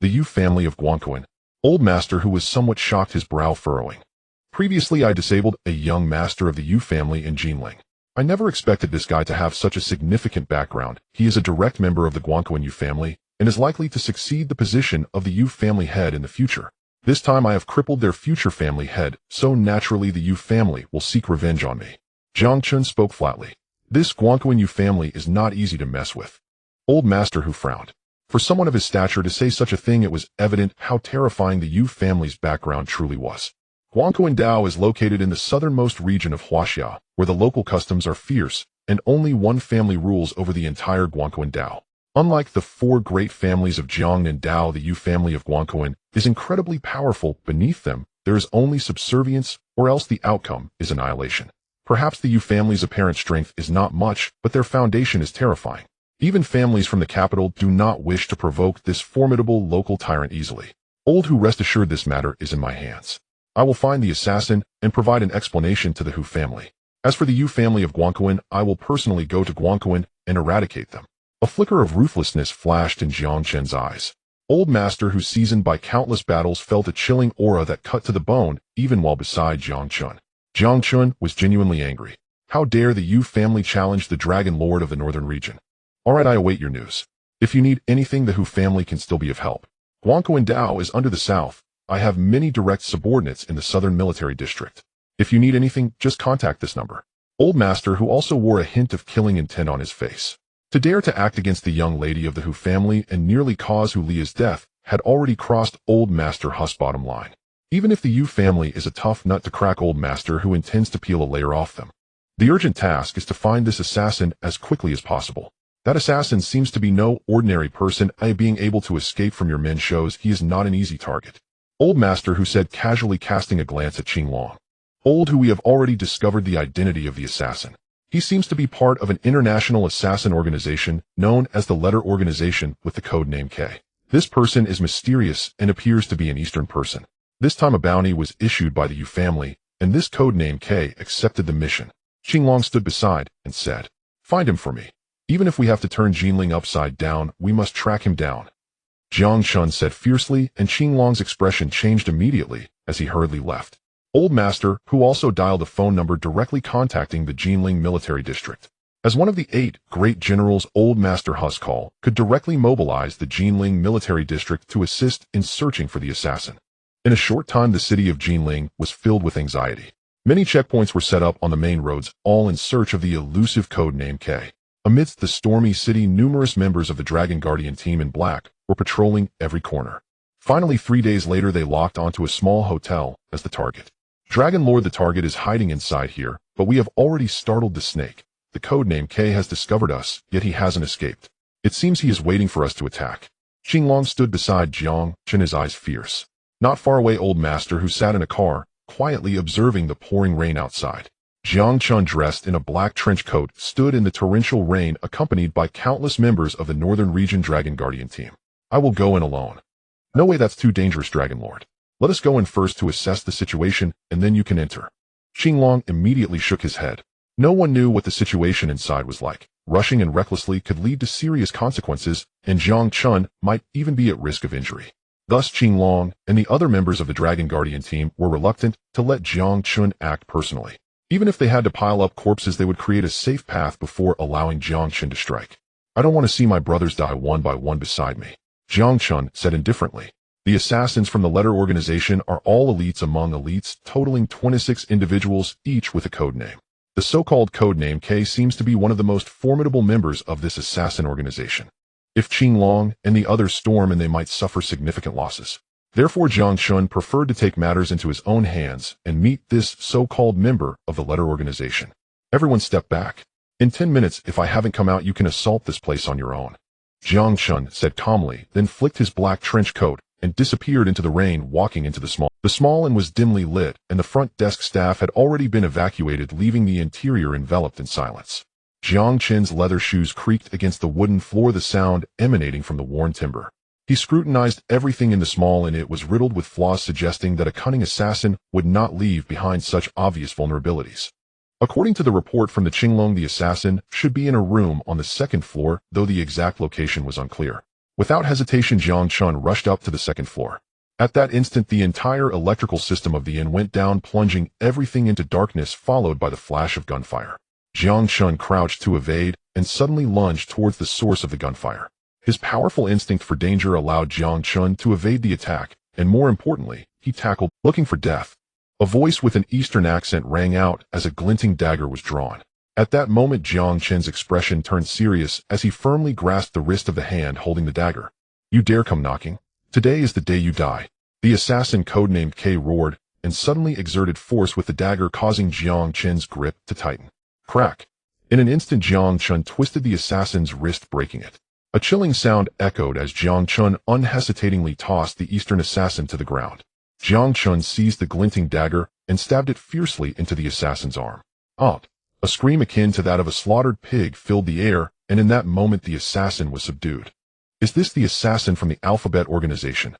The Yu family of Guangquan. Old Master, who was somewhat shocked, his brow furrowing. "Previously I disabled a young master of the Yu family in Jinling. I never expected this guy to have such a significant background. He is a direct member of the Guangquan Yu family, and is likely to succeed the position of the Yu family head in the future. This time I have crippled their future family head, so naturally the Yu family will seek revenge on me." Jiang Chen spoke flatly. "This Guangquan Yu family is not easy to mess with." Old Master, who frowned. For someone of his stature to say such a thing, it was evident how terrifying the Yu family's background truly was. Guangquan Dao is located in the southernmost region of Huaxia, where the local customs are fierce, and only one family rules over the entire Guangquan Dao. Unlike the four great families of Jiang and Dao, the Yu family of Guangquan is incredibly powerful. Beneath them, there is only subservience, or else the outcome is annihilation. Perhaps the Yu family's apparent strength is not much, but their foundation is terrifying. Even families from the capital do not wish to provoke this formidable local tyrant easily. Old Hu, rest assured this matter is in my hands. I will find the assassin and provide an explanation to the Hu family. As for the Yu family of Guangquan, I will personally go to Guangquan and eradicate them." A flicker of ruthlessness flashed in Jiang Chen's eyes. Old Master, who seasoned by countless battles, felt a chilling aura that cut to the bone, even while beside Jiang Chen. Jiang Chen was genuinely angry. How dare the Yu family challenge the Dragon Lord of the Northern region? "All right, I await your news. If you need anything, the Hu family can still be of help. Guangquan Dao is under the south. I have many direct subordinates in the southern military district. If you need anything, just contact this number." Old Master, who also wore a hint of killing intent on his face. To dare to act against the young lady of the Hu family and nearly cause Hu Lia's death had already crossed Old Master Hu's bottom line. Even if the Yu family is a tough nut to crack, Old Master, who intends to peel a layer off them. The urgent task is to find this assassin as quickly as possible. That assassin seems to be no ordinary person. Being able to escape from your men shows he is not an easy target. Old Master, who said, casually casting a glance at Qinglong. "Old Hu, we have already discovered the identity of the assassin. He seems to be part of an international assassin organization known as the Letter Organization with the code name K. This person is mysterious and appears to be an Eastern person. This time a bounty was issued by the Yu family, and this code name K accepted the mission." Qinglong stood beside and said, "Find him for me. Even if we have to turn Jinling upside down, we must track him down." Jiang Chen said fiercely, and Qinglong's expression changed immediately as he hurriedly left. Old Master, who also dialed a phone number directly contacting the Jinling military district. As one of the 8 great generals, Old Master Huskall could directly mobilize the Jinling military district to assist in searching for the assassin. In a short time, the city of Jinling was filled with anxiety. Many checkpoints were set up on the main roads, all in search of the elusive codename K. Amidst the stormy city, numerous members of the Dragon Guardian team in black were patrolling every corner. Finally, 3 days later, they locked onto a small hotel as the target. Dragon Lord, the target is hiding inside here, but we have already startled the snake. The codename K has discovered us, yet he hasn't escaped. It seems he is waiting for us to attack. Qinglong stood beside Jiang Chen, his eyes fierce. Not far away, Old Master, who sat in a car, quietly observing the pouring rain outside. Jiang Chen, dressed in a black trench coat, stood in the torrential rain, accompanied by countless members of the Northern Region Dragon Guardian team. I will go in alone. No way, that's too dangerous, Dragon Lord. Let us go in first to assess the situation, and then you can enter. Qinglong immediately shook his head. No one knew what the situation inside was like. Rushing and recklessly could lead to serious consequences, and Jiang Chen might even be at risk of injury. Thus, Qinglong and the other members of the Dragon Guardian team were reluctant to let Jiang Chen act personally. Even if they had to pile up corpses, they would create a safe path before allowing Jiang Chen to strike. I don't want to see my brothers die one by one beside me, Jiang Chen said indifferently. The assassins from the letter organization are all elites among elites, totaling 26 individuals, each with a code name. The so-called codename K seems to be one of the most formidable members of this assassin organization. If Qinglong and the others storm in, they might suffer significant losses. Therefore, Jiang Chen preferred to take matters into his own hands and meet this so-called member of the letter organization. Everyone step back. In 10 minutes, if I haven't come out, you can assault this place on your own, Jiang Chen said calmly, then flicked his black trench coat and disappeared into the rain, walking into the small. The small inn was dimly lit, and the front desk staff had already been evacuated, leaving the interior enveloped in silence. Jiang Chen's leather shoes creaked against the wooden floor, the sound emanating from the worn timber. He scrutinized everything in the small inn. It was riddled with flaws, suggesting that a cunning assassin would not leave behind such obvious vulnerabilities. According to the report from the Qinglong, the assassin should be in a room on the 2nd floor, though the exact location was unclear. Without hesitation, Jiang Chen rushed up to the 2nd floor. At that instant, the entire electrical system of the inn went down, plunging everything into darkness, followed by the flash of gunfire. Jiang Chen crouched to evade and suddenly lunged towards the source of the gunfire. His powerful instinct for danger allowed Jiang Chen to evade the attack, and more importantly, he tackled, looking for death. A voice with an Eastern accent rang out as a glinting dagger was drawn. At that moment, Jiang Chen's expression turned serious as he firmly grasped the wrist of the hand holding the dagger. You dare come knocking? Today is the day you die. The assassin, codenamed K, roared and suddenly exerted force with the dagger, causing Jiang Chen's grip to tighten. Crack! In an instant, Jiang Chen twisted the assassin's wrist, breaking it. A chilling sound echoed as Jiang Chen unhesitatingly tossed the Eastern assassin to the ground. Jiang Chen seized the glinting dagger and stabbed it fiercely into the assassin's arm. A scream akin to that of a slaughtered pig filled the air, and in that moment the assassin was subdued. Is this the assassin from the Alphabet organization?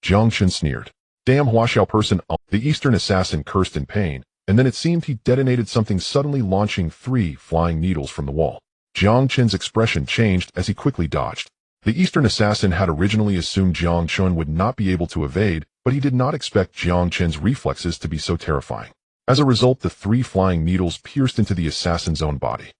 Jiang Chen sneered. Damn Huaxiao person! The Eastern assassin cursed in pain, and then it seemed he detonated something, suddenly launching 3 flying needles from the wall. Jiang Chen's expression changed as he quickly dodged. The Eastern assassin had originally assumed Jiang Chen would not be able to evade, but he did not expect Jiang Chen's reflexes to be so terrifying. As a result, the 3 flying needles pierced into the assassin's own body.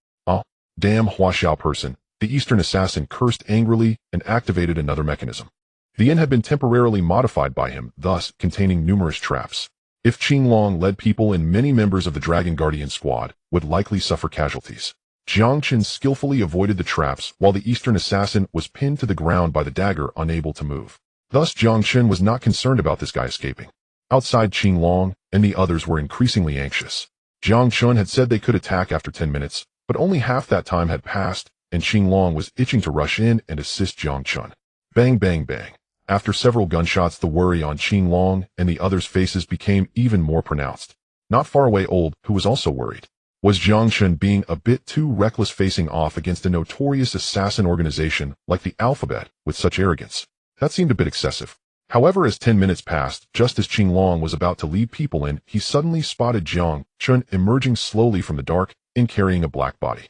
Damn Huaxiao person! The Eastern assassin cursed angrily and activated another mechanism. The inn had been temporarily modified by him, thus containing numerous traps. If Qinglong led people in, many members of the Dragon Guardian squad would likely suffer casualties. Jiang Chen skillfully avoided the traps, while the Eastern assassin was pinned to the ground by the dagger, unable to move. Thus, Jiang Chen was not concerned about this guy escaping. Outside, Qinglong and the others were increasingly anxious. Jiang Chen had said they could attack after 10 minutes, but only half that time had passed, and Qinglong was itching to rush in and assist Jiang Chen. Bang, bang, bang. After several gunshots, the worry on Qinglong and the others' faces became even more pronounced. Not far away, Old, who was also worried. Was Jiang Chen being a bit too reckless, facing off against a notorious assassin organization like the Alphabet with such arrogance? That seemed a bit excessive. However, as 10 minutes passed, just as Qinglong was about to lead people in, he suddenly spotted Jiang Chen emerging slowly from the dark and carrying a black body.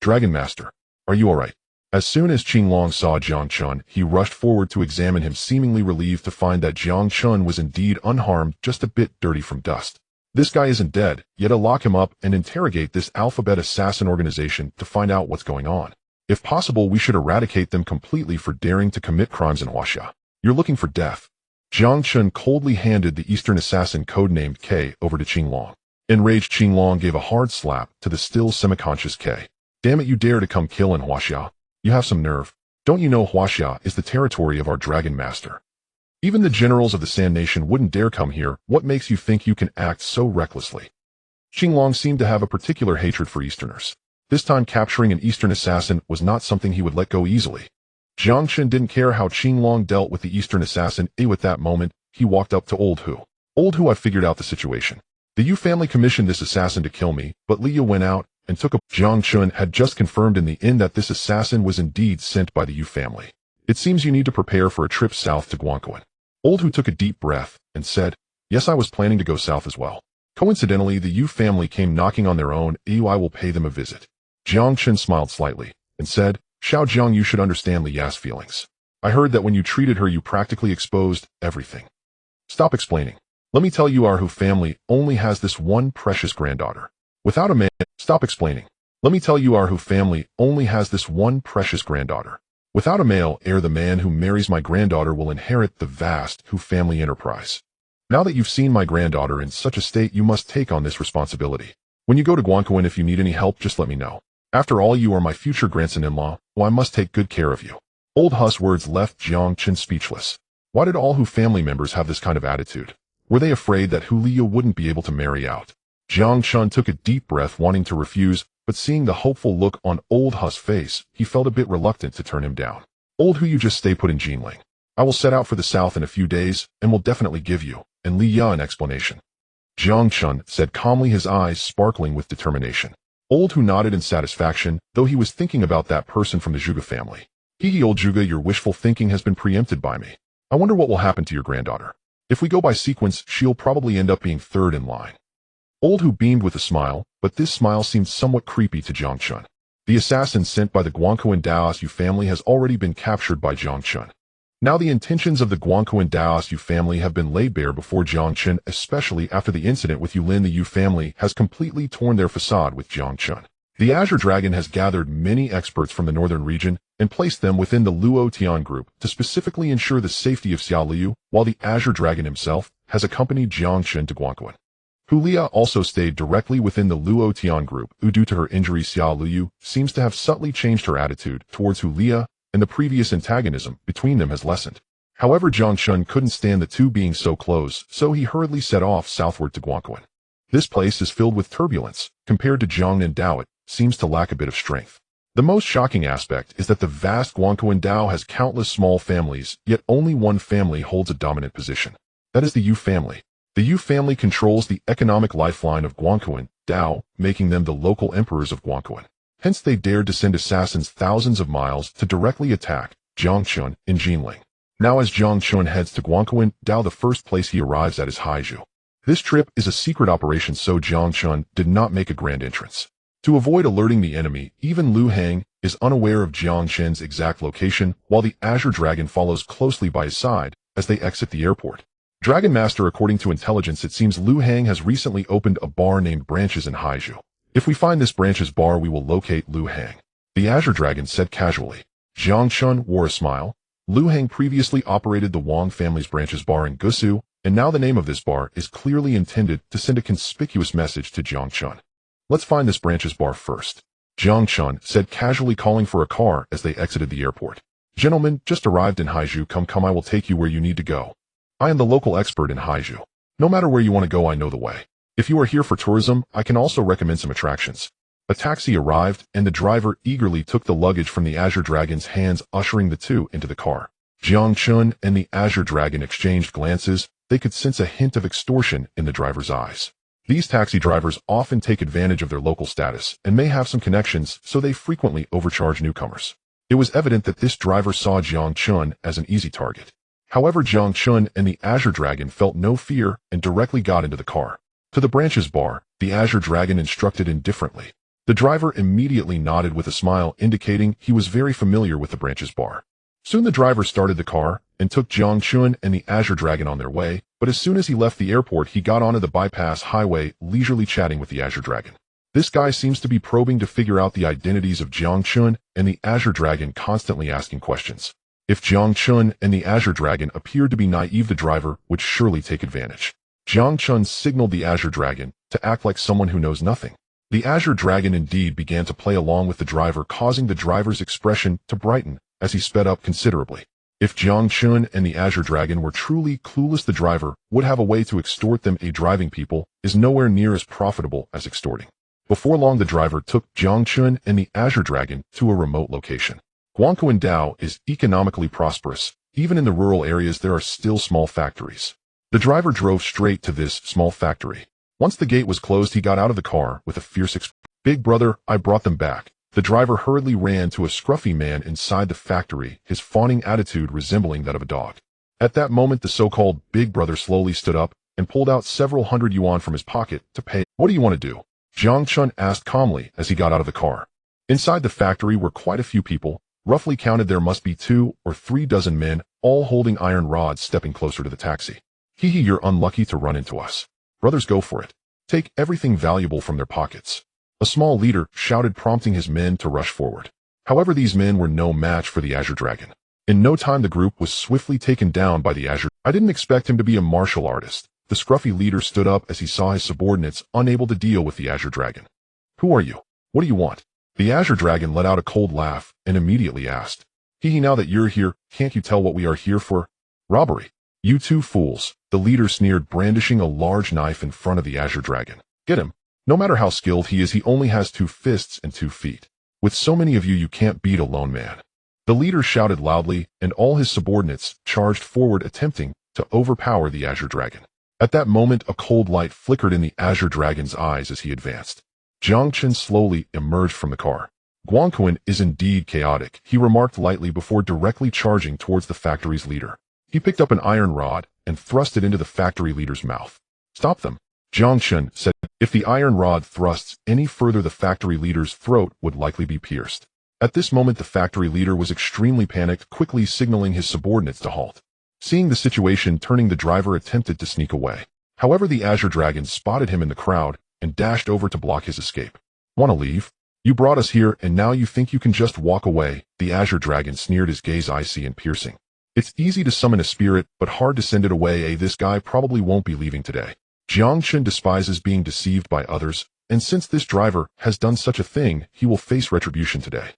Dragon Master, are you alright? As soon as Qinglong saw Jiang Chen, he rushed forward to examine him, seemingly relieved to find that Jiang Chen was indeed unharmed, just a bit dirty from dust. This guy isn't dead, yet I'll lock him up and interrogate this alphabet assassin organization to find out what's going on. If possible, we should eradicate them completely for daring to commit crimes in Huaxia. You're looking for death. Jiang Chen coldly handed the Eastern assassin codenamed K over to Qinglong. Enraged, Qinglong gave a hard slap to the still semi-conscious K. Damn it, you dare to come kill in Huaxia? You have some nerve. Don't you know Huaxia is the territory of our dragon master? Even the generals of the Sand Nation wouldn't dare come here. What makes you think you can act so recklessly? Qinglong seemed to have a particular hatred for Easterners. This time capturing an Eastern assassin was not something he would let go easily. Jiang Chen didn't care how Qinglong dealt with the Eastern assassin. At that moment, he walked up to Old Hu. Old Hu, I figured out the situation. The Yu family commissioned this assassin to kill me, but Liu went out and took a... Jiang Chen had just confirmed in the inn that this assassin was indeed sent by the Yu family. It seems you need to prepare for a trip south to Guangquan. Old Hu took a deep breath and said, yes, I was planning to go south as well. Coincidentally, the Yu family came knocking on their own. I will pay them a visit. Jiang Chen smiled slightly and said, Xiao Jiang, you should understand Lia's feelings. I heard that when you treated her, you practically exposed everything. Stop explaining. Let me tell you, our Hu family only has this one precious granddaughter. Without a man, stop explaining. Let me tell you, our Hu family only has this one precious granddaughter. Without a male heir, the man who marries my granddaughter will inherit the vast Hu family enterprise. Now that you've seen my granddaughter in such a state, you must take on this responsibility. When you go to Guangquan, if you need any help, just let me know. After all, you are my future grandson-in-law, so I must take good care of you. Old Hu's words left Jiang Chen speechless. Why did all Hu family members have this kind of attitude? Were they afraid that Hu Liu wouldn't be able to marry out? Jiang Chen took a deep breath, wanting to refuse, but seeing the hopeful look on Old Hu's face, he felt a bit reluctant to turn him down. Old Hu, you just stay put in Jinling. I will set out for the south in a few days, and will definitely give you and Li an explanation. Jiang Chen said calmly, his eyes sparkling with determination. Old Hu nodded in satisfaction, though he was thinking about that person from the Zhuge family. Old Zhuge, your wishful thinking has been preempted by me. I wonder what will happen to your granddaughter. If we go by sequence, she'll probably end up being third in line. Old Hu beamed with a smile, but this smile seemed somewhat creepy to Jiang Chen. The assassin sent by the Guangquan Daos Yu family has already been captured by Jiang Chen. Now the intentions of the Guangquan Daos Yu family have been laid bare before Jiang Chen, especially after the incident with Yulin. The Yu family has completely torn their facade with Jiang Chen. The Azure Dragon has gathered many experts from the northern region and placed them within the Luo Tian group to specifically ensure the safety of Xiao Liu, while the Azure Dragon himself has accompanied Jiang Chen to Guangquan. Hulia also stayed directly within the Luo Tian group, who due to her injury Xiao Liu seems to have subtly changed her attitude towards Hulia, and the previous antagonism between them has lessened. However, Jiang Chen couldn't stand the two being so close, so he hurriedly set off southward to Guangquan. This place is filled with turbulence. Compared to Jiang and Dao, it seems to lack a bit of strength. The most shocking aspect is that the vast Guangquan Dao has countless small families, yet only one family holds a dominant position. That is the Yu family. The Yu family controls the economic lifeline of Guangquan Dao, making them the local emperors of Guangquan. Hence they dared to send assassins thousands of miles to directly attack Jiang Chen in Jinling. Now as Jiang Chen heads to Guangquan Dao, the first place he arrives at is Haizhou. This trip is a secret operation, so Jiang Chen did not make a grand entrance. To avoid alerting the enemy, even Lu Hang is unaware of Jiang Chen's exact location, while the Azure Dragon follows closely by his side as they exit the airport. Dragon Master, according to intelligence, it seems Lu Hang has recently opened a bar named Branches in Haizhou. If we find this Branches bar, we will locate Lu Hang. The Azure Dragon said casually. Jiang Chen wore a smile. Lu Hang previously operated the Wang family's Branches bar in Gusu, and now the name of this bar is clearly intended to send a conspicuous message to Jiang Chen. Let's find this Branches bar first. Jiang Chen said casually, calling for a car as they exited the airport. Gentlemen, just arrived in Haizhou. Come, I will take you where you need to go. I am the local expert in Haizhou. No matter where you want to go, I know the way. If you are here for tourism, I can also recommend some attractions. A taxi arrived, and the driver eagerly took the luggage from the Azure Dragon's hands, ushering the two into the car. Jiang Chen and the Azure Dragon exchanged glances. They could sense a hint of extortion in the driver's eyes. These taxi drivers often take advantage of their local status and may have some connections, so they frequently overcharge newcomers. It was evident that this driver saw Jiang Chen as an easy target. However, Jiang Chen and the Azure Dragon felt no fear and directly got into the car. To the Branches bar, the Azure Dragon instructed indifferently. The driver immediately nodded with a smile, indicating he was very familiar with the Branches bar. Soon the driver started the car and took Jiang Chen and the Azure Dragon on their way, but as soon as he left the airport, he got onto the bypass highway, leisurely chatting with the Azure Dragon. This guy seems to be probing to figure out the identities of Jiang Chen and the Azure Dragon, constantly asking questions. If Jiang Chen and the Azure Dragon appeared to be naive, the driver would surely take advantage. Jiang Chen signaled the Azure Dragon to act like someone who knows nothing. The Azure Dragon indeed began to play along with the driver, causing the driver's expression to brighten as he sped up considerably. If Jiang Chen and the Azure Dragon were truly clueless, the driver would have a way to extort them. Driving people is nowhere near as profitable as extorting. Before long, the driver took Jiang Chen and the Azure Dragon to a remote location. Guangkou is economically prosperous. Even in the rural areas, there are still small factories. The driver drove straight to this small factory. Once the gate was closed, he got out of the car with a fierce expression. "Big brother, I brought them back." The driver hurriedly ran to a scruffy man inside the factory, his fawning attitude resembling that of a dog. At that moment, the so-called big brother slowly stood up and pulled out several hundred yuan from his pocket to pay. "What do you want to do?" Jiang Chen asked calmly as he got out of the car. Inside the factory were quite a few people. Roughly counted, there must be 2 or 3 dozen men, all holding iron rods, stepping closer to the taxi. "Hee hee, you're unlucky to run into us. Brothers, go for it. Take everything valuable from their pockets." A small leader shouted, prompting his men to rush forward. However, these men were no match for the Azure Dragon. In no time, the group was swiftly taken down by the Azure. "I didn't expect him to be a martial artist." The scruffy leader stood up as he saw his subordinates unable to deal with the Azure Dragon. "Who are you? What do you want?" The Azure Dragon let out a cold laugh and immediately asked, "Hee hee, now that you're here, can't you tell what we are here for?" "Robbery. You two fools," the leader sneered, brandishing a large knife in front of the Azure Dragon. "Get him. No matter how skilled he is, he only has 2 fists and 2 feet. With so many of you, you can't beat a lone man." The leader shouted loudly, and all his subordinates charged forward, attempting to overpower the Azure Dragon. At that moment, a cold light flickered in the Azure Dragon's eyes as he advanced. Jiang Chen slowly emerged from the car. "Guangkou is indeed chaotic," he remarked lightly before directly charging towards the factory's leader. He picked up an iron rod and thrust it into the factory leader's mouth. "Stop them," Jiang Chen said. If the iron rod thrusts any further, the factory leader's throat would likely be pierced. At this moment, the factory leader was extremely panicked, quickly signaling his subordinates to halt. Seeing the situation turning, the driver attempted to sneak away. However, the Azure Dragon spotted him in the crowd and dashed over to block his escape. "Want to leave? You brought us here, and now you think you can just walk away?" The Azure Dragon sneered, his gaze icy and piercing. "It's easy to summon a spirit, but hard to send it away. This guy probably won't be leaving today." Jiang Chen despises being deceived by others, and since this driver has done such a thing, he will face retribution today.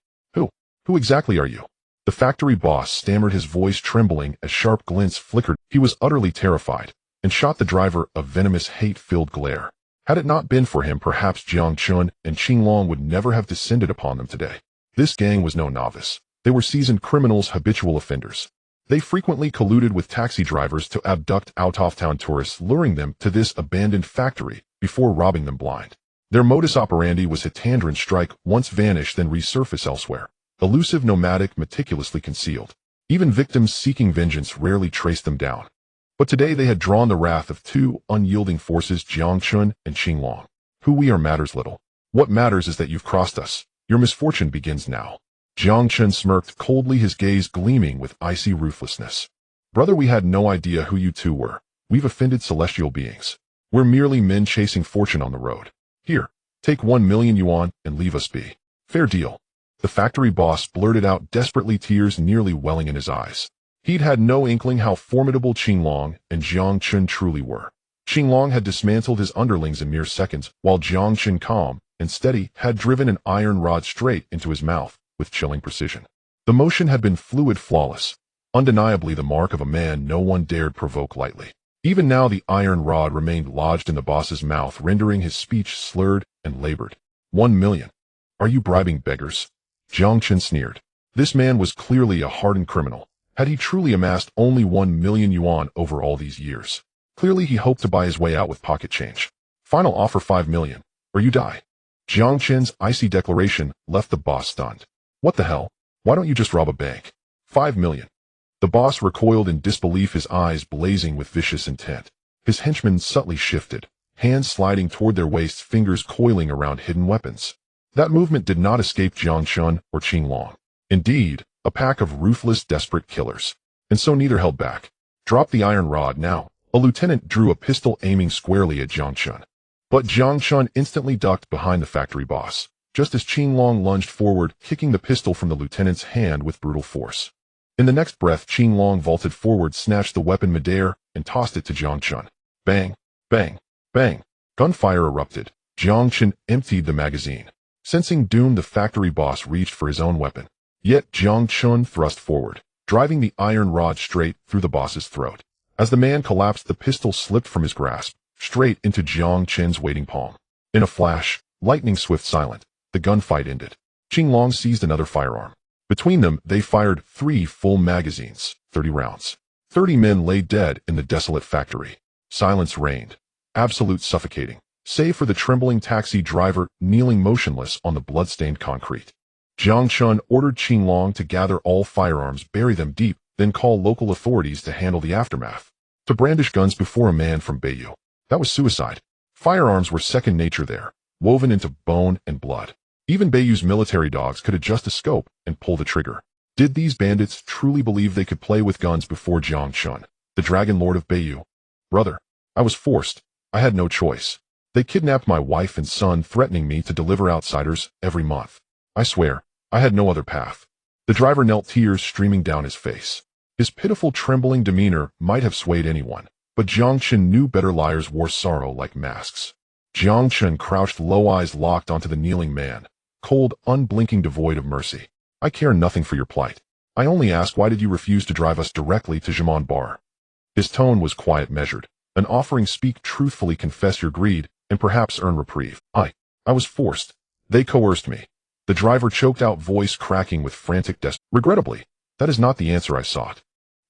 Who exactly are you?" The factory boss stammered, his voice trembling as sharp glints flickered. He was utterly terrified and shot the driver a venomous, hate-filled glare. Had it not been for him, perhaps Jiang Chen and Qinglong would never have descended upon them today. This gang was no novice. They were seasoned criminals, habitual offenders. They frequently colluded with taxi drivers to abduct out-of-town tourists, luring them to this abandoned factory before robbing them blind. Their modus operandi was hit and strike, once vanish, then resurface elsewhere. Elusive, nomadic, meticulously concealed. Even victims seeking vengeance rarely traced them down. But today they had drawn the wrath of 2 unyielding forces, Jiang Chen and Qinglong. "Who we are matters little. What matters is that you've crossed us. Your misfortune begins now." Jiang Chen smirked coldly, his gaze gleaming with icy ruthlessness. "Brother, we had no idea who you two were. We've offended celestial beings. We're merely men chasing fortune on the road. Here, take 1 million yuan and leave us be. Fair deal." The factory boss blurted out desperately, tears nearly welling in his eyes. He'd had no inkling how formidable Qinglong and Jiang Chen truly were. Qinglong had dismantled his underlings in mere seconds, while Jiang Chen, calm and steady, had driven an iron rod straight into his mouth with chilling precision. The motion had been fluid, flawless, undeniably the mark of a man no one dared provoke lightly. Even now the iron rod remained lodged in the boss's mouth, rendering his speech slurred and labored. 1 million. Are you bribing beggars? Jiang Chen sneered. This man was clearly a hardened criminal. Had he truly amassed only 1 million yuan over all these years? Clearly he hoped to buy his way out with pocket change. Final offer 5 million, or you die. Jiang Chen's icy declaration left the boss stunned. What the hell? Why don't you just rob a bank? 5 million. The boss recoiled in disbelief, his eyes blazing with vicious intent. His henchmen subtly shifted, hands sliding toward their waists, fingers coiling around hidden weapons. That movement did not escape Jiang Chen or Qinglong. Indeed, a pack of ruthless, desperate killers. And so neither held back. Drop the iron rod now. A lieutenant drew a pistol aiming squarely at Jiang Chen. But Jiang Chen instantly ducked behind the factory boss, just as Qinglong lunged forward, kicking the pistol from the lieutenant's hand with brutal force. In the next breath, Qinglong vaulted forward, snatched the weapon midair, and tossed it to Jiang Chen. Bang! Bang! Bang! Gunfire erupted. Jiang Chen emptied the magazine. Sensing doom, the factory boss reached for his own weapon. Yet Jiang Chen thrust forward, driving the iron rod straight through the boss's throat. As the man collapsed, the pistol slipped from his grasp, straight into Jiang Chen's waiting palm. In a flash, lightning swift silent, the gunfight ended. Qinglong seized another firearm. Between them, they fired 3 full magazines, 30 rounds. 30 men lay dead in the desolate factory. Silence reigned, absolute suffocating, save for the trembling taxi driver kneeling motionless on the blood-stained concrete. Jiang Chen ordered Qinglong to gather all firearms, bury them deep, then call local authorities to handle the aftermath. To brandish guns before a man from Beiyou, that was suicide. Firearms were second nature there, woven into bone and blood. Even Beiyou's military dogs could adjust the scope and pull the trigger. Did these bandits truly believe they could play with guns before Jiang Chen, the Dragon Lord of Beiyou? Brother, I was forced. I had no choice. They kidnapped my wife and son, threatening me to deliver outsiders every month. I swear, I had no other path. The driver knelt, tears streaming down his face. His pitiful, trembling demeanor might have swayed anyone, but Jiang Chen knew better. Liars wore sorrow like masks. Jiang Chen crouched low, eyes locked onto the kneeling man, cold, unblinking, devoid of mercy. I care nothing for your plight. I only ask, why did you refuse to drive us directly to Jiman Bar? His tone was quiet, measured, an offering, speak truthfully, confess your greed, and perhaps earn reprieve. I was forced. They coerced me. The driver choked out, voice cracking with frantic desperation. Regrettably, that is not the answer I sought.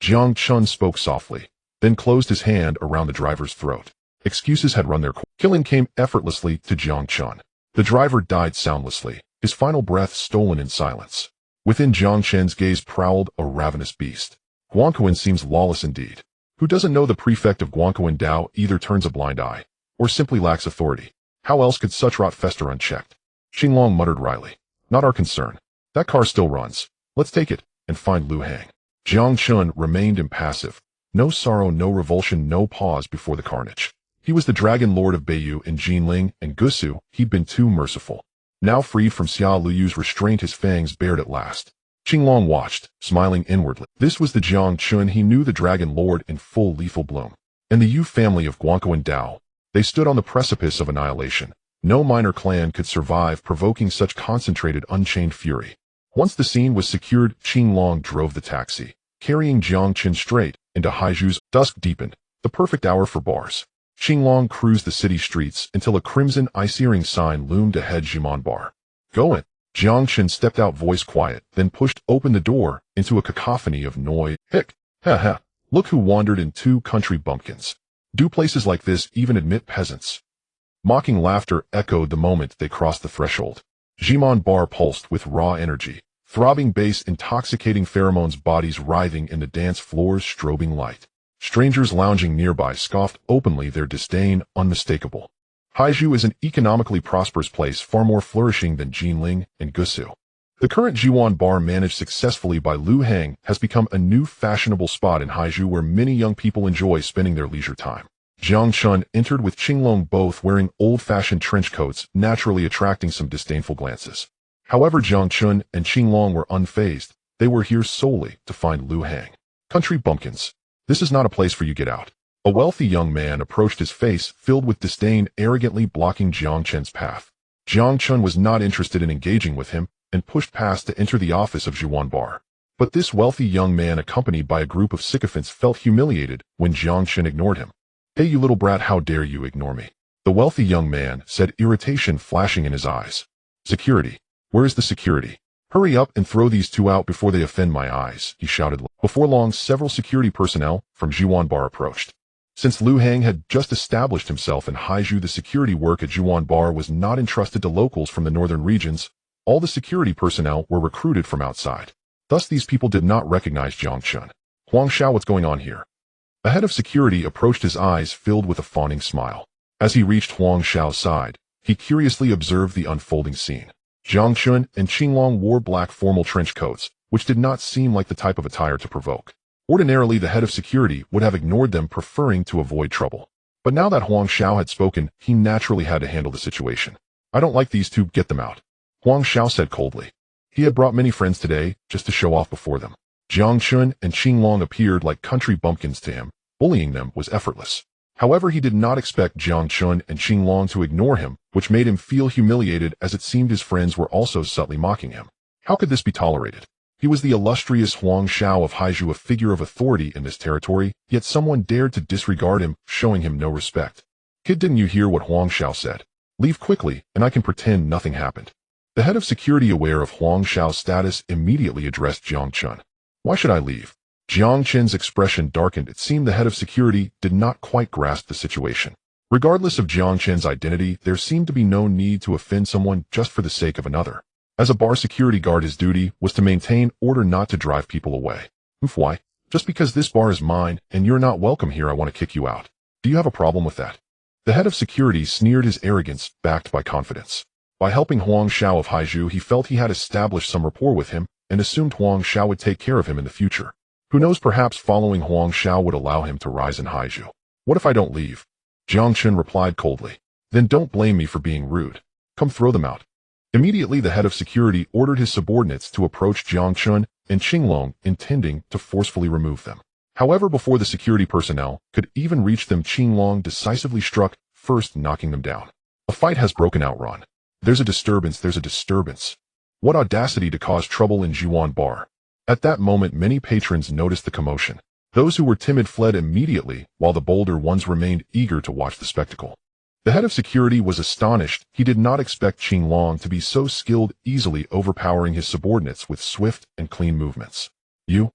Jiang Chen spoke softly, then closed his hand around the driver's throat. Excuses had run their course. Killing came effortlessly to Jiang Chen. The driver died soundlessly, his final breath stolen in silence. Within Jiang Chen's gaze prowled a ravenous beast. Guangquan seems lawless indeed. Who doesn't know the prefect of Guangquan Dao either turns a blind eye, or simply lacks authority? How else could such rot fester unchecked? Qinglong muttered wryly. Not our concern. That car still runs. Let's take it and find Lu Hang. Jiang Chen remained impassive. No sorrow, no revulsion, no pause before the carnage. He was the Dragon Lord of Beiyou. In Jinling and Gusu, he'd been too merciful. Now freed from Xia Luyu's restraint, his fangs bared at last. Qinglong watched, smiling inwardly. This was the Jiang Chen he knew, the Dragon Lord in full lethal bloom. And the Yu family of Guangquan Dao. They stood on the precipice of annihilation. No minor clan could survive, provoking such concentrated, unchained fury. Once the scene was secured, Qinglong drove the taxi, carrying Jiang Chen straight into Haiju's. Dusk deepened, the perfect hour for bars. Qinglong cruised the city streets until a crimson eye-searing sign loomed ahead. Jiman Bar. Go in. Jiang Chen stepped out, voice quiet, then pushed open the door into a cacophony of noise. Hick! Ha ha! Look who wandered in 2 country bumpkins. Do places like this even admit peasants? Mocking laughter echoed the moment they crossed the threshold. Jiman Bar pulsed with raw energy, throbbing bass, intoxicating pheromones, bodies writhing in the dance floor's strobing light. Strangers lounging nearby scoffed openly, their disdain unmistakable. Haiju is an economically prosperous place, far more flourishing than Jinling and Gusu. The current Jiwan Bar, managed successfully by Lu Hang, has become a new fashionable spot in Haiju where many young people enjoy spending their leisure time. Jiang Chen entered with Qinglong, both wearing old-fashioned trench coats, naturally attracting some disdainful glances. However, Jiang Chen and Qinglong were unfazed. They were here solely to find Lu Hang. Country bumpkins. This is not a place for you. Get out. A wealthy young man approached, his face filled with disdain, arrogantly blocking Jiang Chen's path. Jiang Chen was not interested in engaging with him and pushed past to enter the office of Jiwan Bar. But this wealthy young man, accompanied by a group of sycophants, felt humiliated when Jiang Chen ignored him. Hey, you little brat, how dare you ignore me? The wealthy young man said, irritation flashing in his eyes. Security. Where is the security? Hurry up and throw these 2 out before they offend my eyes, he shouted. Before long, several security personnel from Jiwan Bar approached. Since Lu Hang had just established himself in Haiju, the security work at Jiwan Bar was not entrusted to locals from the northern regions. All the security personnel were recruited from outside. Thus, these people did not recognize Jiang Chen. Huang Xiao, what's going on here? A head of security approached, his eyes filled with a fawning smile. As he reached Huang Xiao's side, he curiously observed the unfolding scene. Jiang Chen and Qinglong wore black formal trench coats, which did not seem like the type of attire to provoke. Ordinarily, the head of security would have ignored them, preferring to avoid trouble. But now that Huang Xiao had spoken, he naturally had to handle the situation. I don't like these two, get them out, Huang Xiao said coldly. He had brought many friends today, just to show off before them. Jiang Chen and Qinglong appeared like country bumpkins to him. Bullying them was effortless. However, he did not expect Jiang Chen and Qinglong to ignore him, which made him feel humiliated, as it seemed his friends were also subtly mocking him. How could this be tolerated? He was the illustrious Huang Xiao of Haizhu, a figure of authority in this territory, yet someone dared to disregard him, showing him no respect. Kid, didn't you hear what Huang Xiao said? Leave quickly, and I can pretend nothing happened. The head of security, aware of Huang Xiao's status, immediately addressed Jiang Chen. Why should I leave? Jiang Chen's expression darkened. It seemed the head of security did not quite grasp the situation. Regardless of Jiang Chen's identity, there seemed to be no need to offend someone just for the sake of another. As a bar security guard, his duty was to maintain order, not to drive people away. Why? Just because this bar is mine and you're not welcome here, I want to kick you out. Do you have a problem with that? The head of security sneered, his arrogance backed by confidence. By helping Huang Xiao of Haizhu, he felt he had established some rapport with him and assumed Huang Xiao would take care of him in the future. Who knows, perhaps following Huang Xiao would allow him to rise in Haizhu. What if I don't leave? Jiang Chen replied coldly. Then don't blame me for being rude. Come, throw them out. Immediately, the head of security ordered his subordinates to approach Jiang Chen and Qinglong, intending to forcefully remove them. However, before the security personnel could even reach them, Qinglong decisively struck, first knocking them down. A fight has broken out, Ron. There's a disturbance. What audacity to cause trouble in Jiuan Bar. At that moment, many patrons noticed the commotion. Those who were timid fled immediately, while the bolder ones remained eager to watch the spectacle. The head of security was astonished. He did not expect Qinglong to be so skilled, easily overpowering his subordinates with swift and clean movements. You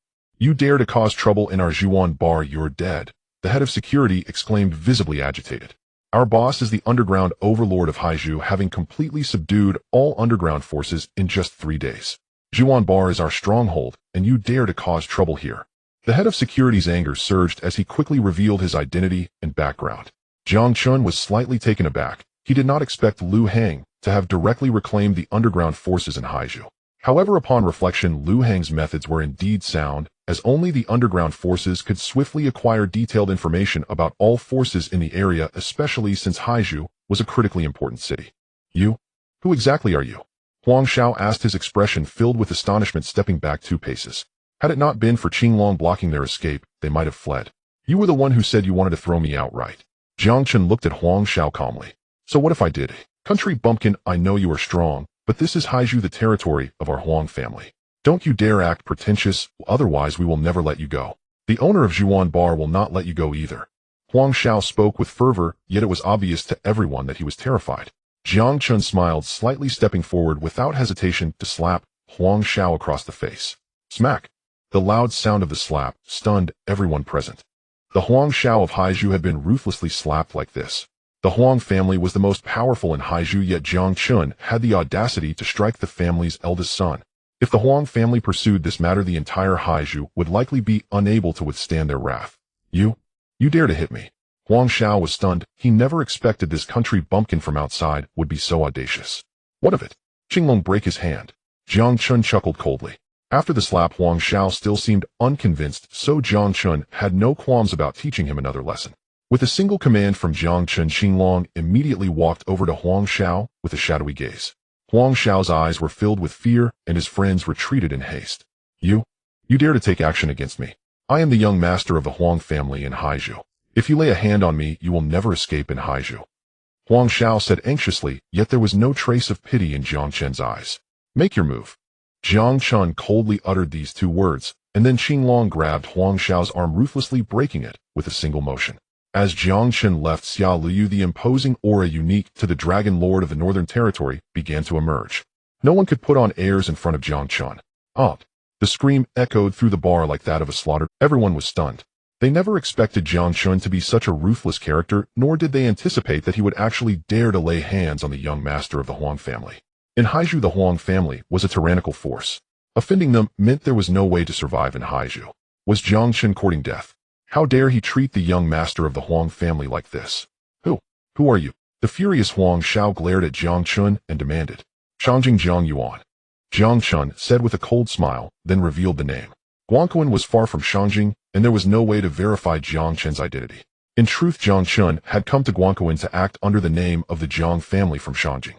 dare to cause trouble in our Jiuan Bar, you're dead, the head of security exclaimed, visibly agitated. Our boss is the underground overlord of Haizhu, having completely subdued all underground forces in just 3 days. Jiuan Bar is our stronghold, and you dare to cause trouble here. The head of security's anger surged as he quickly revealed his identity and background. Jiang Chen was slightly taken aback. He did not expect Lu Hang to have directly reclaimed the underground forces in Haizhu. However, upon reflection, Lu Hang's methods were indeed sound, as only the underground forces could swiftly acquire detailed information about all forces in the area, especially since Haizhu was a critically important city. You? Who exactly are you? Huang Xiao asked, his expression filled with astonishment, stepping back 2 paces. Had it not been for Qinglong blocking their escape, they might have fled. You were the one who said you wanted to throw me outright. Jiang Chen looked at Huang Xiao calmly. So what if I did? Country bumpkin, I know you are strong, but this is Haizhu, the territory of our Huang family. Don't you dare act pretentious, otherwise we will never let you go. The owner of Jiuan Bar will not let you go either. Huang Xiao spoke with fervor, yet it was obvious to everyone that he was terrified. Jiang Chen smiled slightly, stepping forward without hesitation to slap Huang Xiao across the face. Smack! The loud sound of the slap stunned everyone present. The Huang Xiao of Haizhu had been ruthlessly slapped like this. The Huang family was the most powerful in Haizhu, yet Jiang Chen had the audacity to strike the family's eldest son. If the Huang family pursued this matter, the entire Haizhu would likely be unable to withstand their wrath. You dare to hit me? Huang Xiao was stunned. He never expected this country bumpkin from outside would be so audacious. What of it? Qinglong, break his hand. Jiang Chen chuckled coldly. After the slap, Huang Xiao still seemed unconvinced, so Jiang Chen had no qualms about teaching him another lesson. With a single command from Jiang Chen, Qinglong immediately walked over to Huang Xiao with a shadowy gaze. Huang Xiao's eyes were filled with fear, and his friends retreated in haste. You dare to take action against me? I am the young master of the Huang family in Haizhu. If you lay a hand on me, you will never escape in Haizhu. Huang Xiao said anxiously, yet there was no trace of pity in Jiang Chen's eyes. Make your move. Jiang Chen coldly uttered these 2 words, and then Qinglong grabbed Huang Xiao's arm, ruthlessly breaking it with a single motion. As Jiang Chen left, Xia Liu, the imposing aura unique to the Dragon Lord of the Northern Territory, began to emerge. No one could put on airs in front of Jiang Chen. The scream echoed through the bar like that of a slaughtered. Everyone was stunned. They never expected Jiang Chen to be such a ruthless character, nor did they anticipate that he would actually dare to lay hands on the young master of the Huang family. In Haizhu, the Huang family was a tyrannical force. Offending them meant there was no way to survive in Haizhu. Was Jiang Chen courting death? How dare he treat the young master of the Huang family like this? Who are you? The furious Huang Xiao glared at Jiang Chen and demanded. Shangjing Jiang Yuan. Jiang Chen said with a cold smile, then revealed the name. Guangquan was far from Shangjing, and there was no way to verify Jiang Chen's identity. In truth, Jiang Chen had come to Guangquan to act under the name of the Jiang family from Shangjing.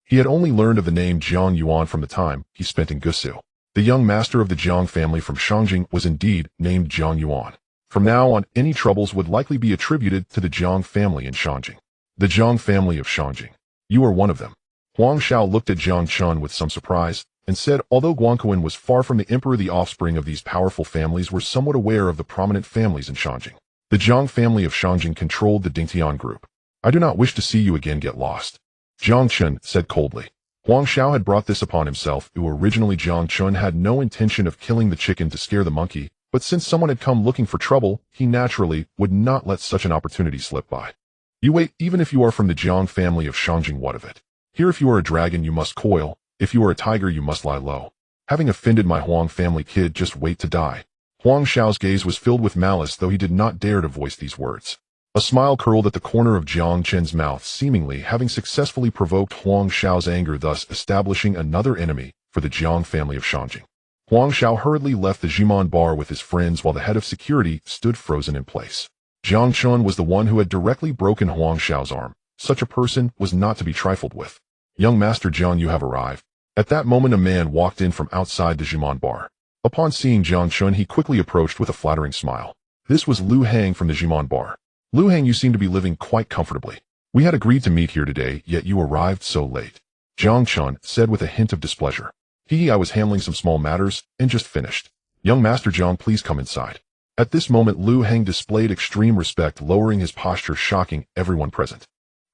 He had only learned of the name Jiang Yuan from the time he spent in Gusu. The young master of the Jiang family from Shangjing was indeed named Jiang Yuan. From now on, any troubles would likely be attributed to the Jiang family in Shangjing. The Jiang family of Shangjing. You are one of them. Huang Xiao looked at Jiang Chen with some surprise, and said although Guangquan was far from the emperor, the offspring of these powerful families were somewhat aware of the prominent families in Shangjing. The Jiang family of Shangjing controlled the Dingtian group. I do not wish to see you again get lost. Jiang Chen said coldly. Huang Xiao had brought this upon himself, who originally Jiang Chen had no intention of killing the chicken to scare the monkey, but since someone had come looking for trouble, he naturally would not let such an opportunity slip by. You wait, even if you are from the Jiang family of Shangjing, what of it? Here if you are a dragon you must coil, if you are a tiger you must lie low. Having offended my Huang family kid, just wait to die. Huang Xiao's gaze was filled with malice, though he did not dare to voice these words. A smile curled at the corner of Jiang Chen's mouth, seemingly having successfully provoked Huang Xiao's anger, thus establishing another enemy for the Jiang family of Shangjing. Huang Xiao hurriedly left the Jimon bar with his friends while the head of security stood frozen in place. Jiang Chen was the one who had directly broken Huang Xiao's arm. Such a person was not to be trifled with. Young Master Jiang, you have arrived. At that moment a man walked in from outside the Jimon bar. Upon seeing Jiang Chen, he quickly approached with a flattering smile. This was Lu Hang from the Jimon bar. Lu Hang, you seem to be living quite comfortably. We had agreed to meet here today, yet you arrived so late. Jiang Chen said with a hint of displeasure. I was handling some small matters, and just finished. Young Master Jiang, please come inside. At this moment Lu Hang displayed extreme respect, lowering his posture, shocking everyone present.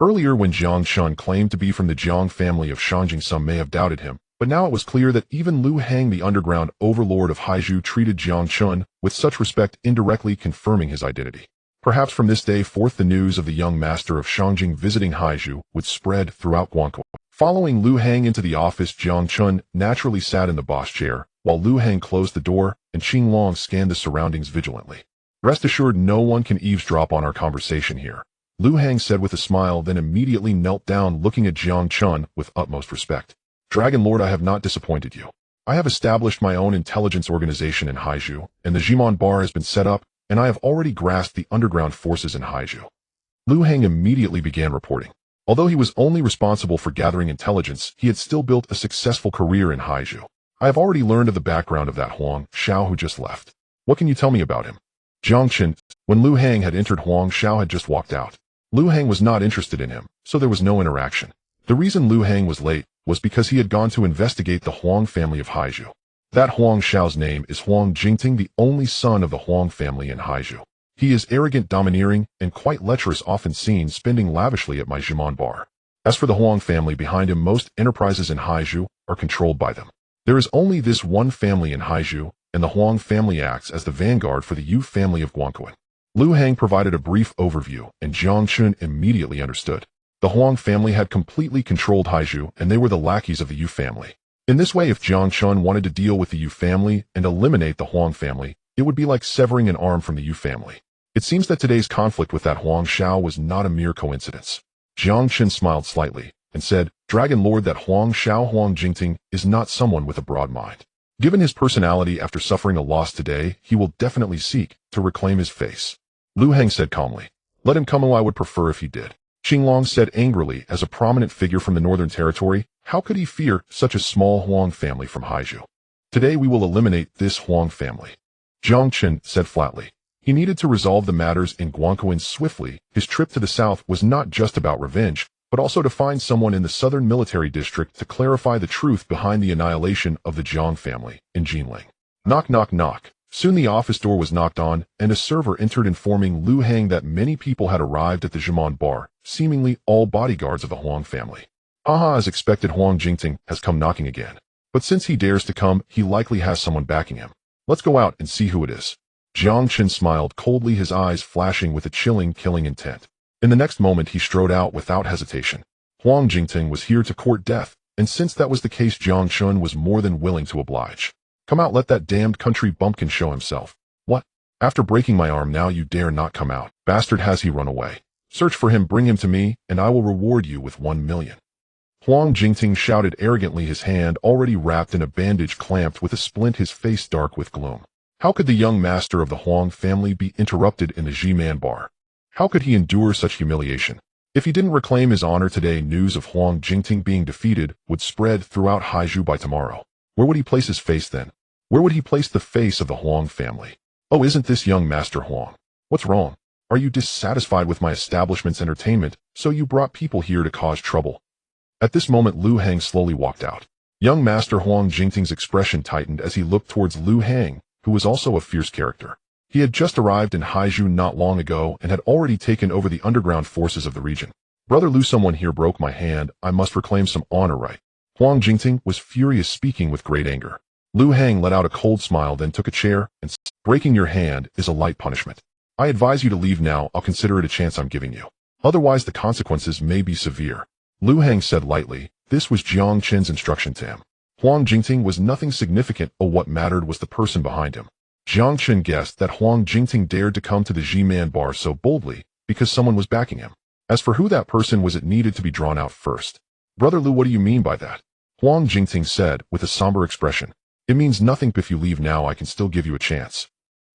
Earlier when Jiang Chen claimed to be from the Jiang family of Shangjing, some may have doubted him, but now it was clear that even Lu Hang, the underground overlord of Haizhu, treated Jiang Chen with such respect, indirectly confirming his identity. Perhaps from this day forth the news of the young master of Shangjing visiting Haizhu would spread throughout Guangquan. Following Lu Hang into the office, Jiang Chen naturally sat in the boss chair, while Lu Hang closed the door and Qing Long scanned the surroundings vigilantly. Rest assured, no one can eavesdrop on our conversation here, Lu Hang said with a smile, then immediately knelt down, looking at Jiang Chen with utmost respect. Dragon Lord, I have not disappointed you. I have established my own intelligence organization in Haizhu, and the Jimon bar has been set up, and I have already grasped the underground forces in Haizhu. Lu Hang immediately began reporting. Although he was only responsible for gathering intelligence, he had still built a successful career in Haizhu. I have already learned of the background of that Huang Xiao who just left. What can you tell me about him? Jiang Chen. When Lu Hang had entered, Huang Xiao had just walked out. Lu Hang was not interested in him, so there was no interaction. The reason Lu Hang was late was because he had gone to investigate the Huang family of Haizhu. That Huang Xiao's name is Huang Jingting, the only son of the Huang family in Haizhu. He is arrogant, domineering, and quite lecherous, often seen spending lavishly at my Jimon bar. As for the Huang family behind him, most enterprises in Haizhu are controlled by them. There is only this one family in Haizhu, and the Huang family acts as the vanguard for the Yu family of Guangquan. Lu Hang provided a brief overview, and Jiang Chen immediately understood. The Huang family had completely controlled Haizhu, and they were the lackeys of the Yu family. In this way, if Jiang Chen wanted to deal with the Yu family and eliminate the Huang family, it would be like severing an arm from the Yu family. It seems that today's conflict with that Huang Xiao was not a mere coincidence. Jiang Chen smiled slightly and said, Dragon Lord, that Huang Xiao Huang Jingting is not someone with a broad mind. Given his personality after suffering a loss today, he will definitely seek to reclaim his face. Lu Hang said calmly, Let him come, I would prefer if he did. Qing Long said angrily, as a prominent figure from the Northern Territory, how could he fear such a small Huang family from Haizhu? Today we will eliminate this Huang family. Jiang Chen said flatly. He needed to resolve the matters in Guangquan swiftly. His trip to the south was not just about revenge, but also to find someone in the southern military district to clarify the truth behind the annihilation of the Jiang family in Jinling. Knock, knock, knock. Soon the office door was knocked on, and a server entered, informing Lu Hang that many people had arrived at the Jimon bar, seemingly all bodyguards of the Huang family. Haha, as expected, Huang Jingting has come knocking again. But since he dares to come, he likely has someone backing him. Let's go out and see who it is. Jiang Chen smiled coldly, his eyes flashing with a chilling, killing intent. In the next moment he strode out without hesitation. Huang Jingting was here to court death, and since that was the case, Jiang Chen was more than willing to oblige. Come out, let that damned country bumpkin show himself. What? After breaking my arm, now you dare not come out? Bastard, has he run away? Search for him, bring him to me, and I will reward you with 1 million. Huang Jingting shouted arrogantly, his hand already wrapped in a bandage clamped with a splint, his face dark with gloom. How could the young master of the Huang family be interrupted in the Jiman bar? How could he endure such humiliation? If he didn't reclaim his honor today, news of Huang Jingting being defeated would spread throughout Haizhou by tomorrow. Where would he place his face then? Where would he place the face of the Huang family? Oh, isn't this young Master Huang? What's wrong? Are you dissatisfied with my establishment's entertainment, so you brought people here to cause trouble? At this moment, Lu Hang slowly walked out. Young Master Huang Jingting's expression tightened as he looked towards Lu Hang, who was also a fierce character. He had just arrived in Haizhou not long ago and had already taken over the underground forces of the region. Brother Lu, someone here broke my hand. I must reclaim some honor, right? Huang Jingting was furious, speaking with great anger. Lu Hang let out a cold smile, then took a chair and said, "Breaking your hand is a light punishment. I advise you to leave now. I'll consider it a chance I'm giving you. Otherwise, the consequences may be severe." Lu Hang said lightly. This was Jiang Chen's instruction to him. Huang Jingting was nothing significant, but what mattered was the person behind him. Jiang Chen guessed that Huang Jingting dared to come to the Jiman bar so boldly because someone was backing him. As for who that person was, it needed to be drawn out first. "Brother Lu, what do you mean by that?" Huang Jingting said with a somber expression. "It means nothing. If you leave now, I can still give you a chance."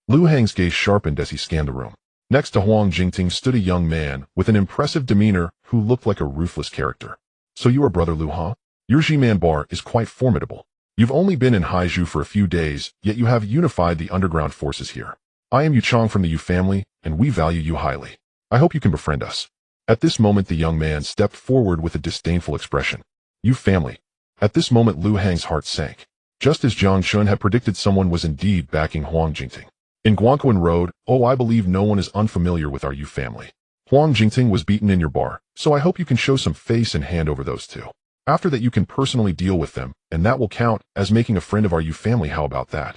Lu Hang's gaze sharpened as he scanned the room. Next to Huang Jingting stood a young man with an impressive demeanor who looked like a ruthless character. "So you are Brother Lu, huh? Your Jiman bar is quite formidable. You've only been in Haizhou for a few days, yet you have unified the underground forces here. I am Yu Chong from the Yu family, and we value you highly. I hope you can befriend us." At this moment, the young man stepped forward with a disdainful expression. "Yu family." At this moment, Lu Hang's heart sank. Just as Jiang Chen had predicted, someone was indeed backing Huang Jingting. In Guangquan Road, "Oh, I believe no one is unfamiliar with our Yu family. Huang Jingting was beaten in your bar, so I hope you can show some face and hand over those two. After that, you can personally deal with them, and that will count as making a friend of our Yu family. How about that?"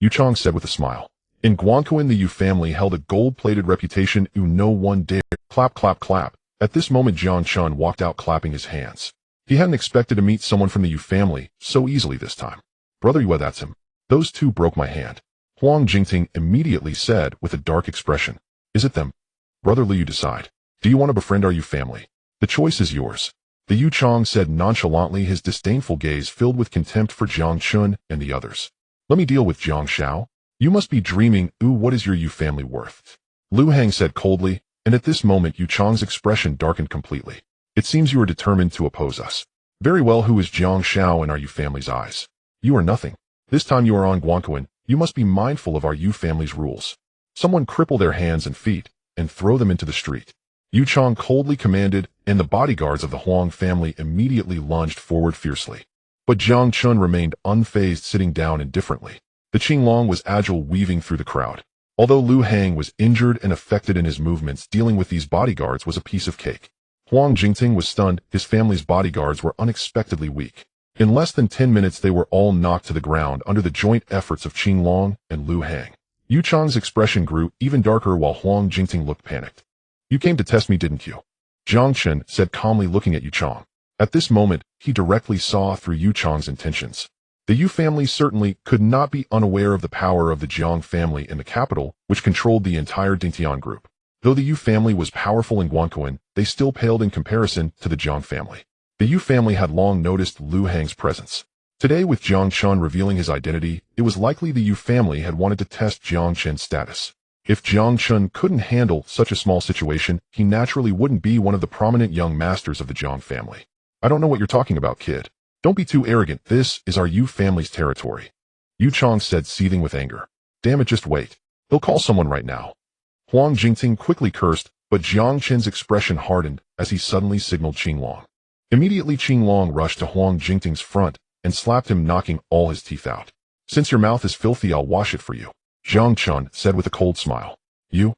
Yu Chong said with a smile. In Guangquan, the Yu family held a gold-plated reputation. No one dared. Clap, clap, clap. At this moment, Jiang Chen walked out clapping his hands. He hadn't expected to meet someone from the Yu family so easily this time. "Brother Yu, that's him. Those two broke my hand." Huang Jingting immediately said with a dark expression. "Is it them?" "Brother Lu, you decide. Do you want to befriend our Yu family? The choice is yours." The Yu Chong said nonchalantly, his disdainful gaze filled with contempt for Jiang Chen and the others. "Let me deal with Jiang Xiao. You must be dreaming. What is your Yu family worth?" Lu Hang said coldly, and at this moment Yu Chong's expression darkened completely. "It seems you are determined to oppose us. Very well, who is Jiang Xiao in our Yu family's eyes? You are nothing. This time you are on Guangquan. You must be mindful of our Yu family's rules. Someone cripple their hands and feet and throw them into the street." Yu Chong coldly commanded, and the bodyguards of the Huang family immediately lunged forward fiercely. But Jiang Chen remained unfazed, sitting down indifferently. The Qinglong was agile, weaving through the crowd. Although Lu Hang was injured and affected in his movements, dealing with these bodyguards was a piece of cake. Huang Jingting was stunned. His family's bodyguards were unexpectedly weak. In less than 10 minutes, they were all knocked to the ground under the joint efforts of Qinglong and Lu Hang. Yu Chong's expression grew even darker while Huang Jingting looked panicked. "You came to test me, didn't you?" Jiang Chen said calmly, looking at Yu Chong. At this moment, he directly saw through Yu Chong's intentions. The Yu family certainly could not be unaware of the power of the Jiang family in the capital, which controlled the entire Dingtian group. Though the Yu family was powerful in Guangquan, they still paled in comparison to the Jiang family. The Yu family had long noticed Lu Hang's presence. Today, with Jiang Chen revealing his identity, it was likely the Yu family had wanted to test Jiang Chen's status. If Jiang Chen couldn't handle such a small situation, he naturally wouldn't be one of the prominent young masters of the Jiang family. "I don't know what you're talking about, kid. Don't be too arrogant. This is our Yu family's territory." Yu Chong said, seething with anger. "Damn it, just wait. He'll call someone right now." Huang Jingting quickly cursed, but Jiang Chen's expression hardened as he suddenly signaled Qinglong. Immediately, Qinglong rushed to Huang Jingting's front and slapped him, knocking all his teeth out. "Since your mouth is filthy, I'll wash it for you," Jiang Chen said with a cold smile. "You?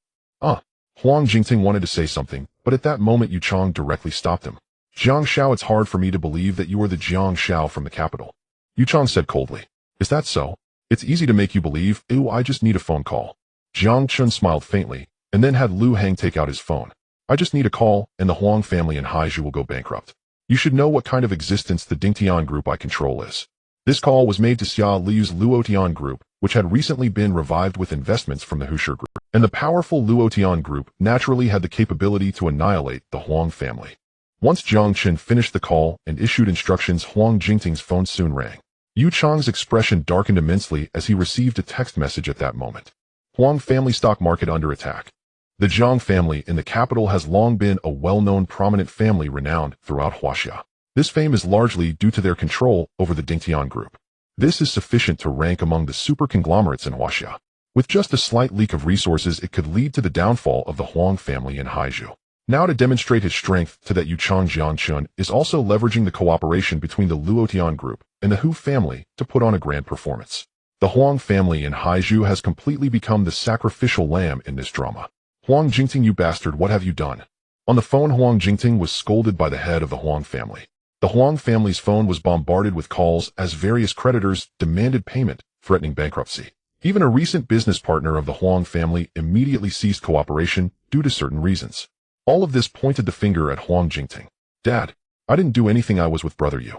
Huang Jingting wanted to say something, but at that moment Yu Chong directly stopped him. "Jiang Xiao, it's hard for me to believe that you are the Jiang Xiao from the capital," Yu Chong said coldly. "Is that so? It's easy to make you believe. I just need a phone call." Jiang Chen smiled faintly, and then had Lu Hang take out his phone. "I just need a call, and the Huang family in Haizhou will go bankrupt. You should know what kind of existence the Dingtian group I control is." This call was made to Xia Liu's Luotian group, which had recently been revived with investments from the Husher group. And the powerful Luotian group naturally had the capability to annihilate the Huang family. Once Jiang Chen finished the call and issued instructions, Huang Jingting's phone soon rang. Yu Chang's expression darkened immensely as he received a text message at that moment. Huang family stock market under attack. The Jiang family in the capital has long been a well-known prominent family renowned throughout Huaxia. This fame is largely due to their control over the Dingtian group. This is sufficient to rank among the super conglomerates in Huaxia. With just a slight leak of resources, it could lead to the downfall of the Huang family in Haizhou. Now, to demonstrate his strength to that, Jiang Chen is also leveraging the cooperation between the Luotian group and the Hu family to put on a grand performance. The Huang family in Haizhou has completely become the sacrificial lamb in this drama. Huang Jingting, you bastard, what have you done? On the phone, Huang Jingting was scolded by the head of the Huang family. The Huang family's phone was bombarded with calls as various creditors demanded payment, threatening bankruptcy. Even a recent business partner of the Huang family immediately ceased cooperation due to certain reasons. All of this pointed the finger at Huang Jingting. Dad, I didn't do anything, I was with brother Yu.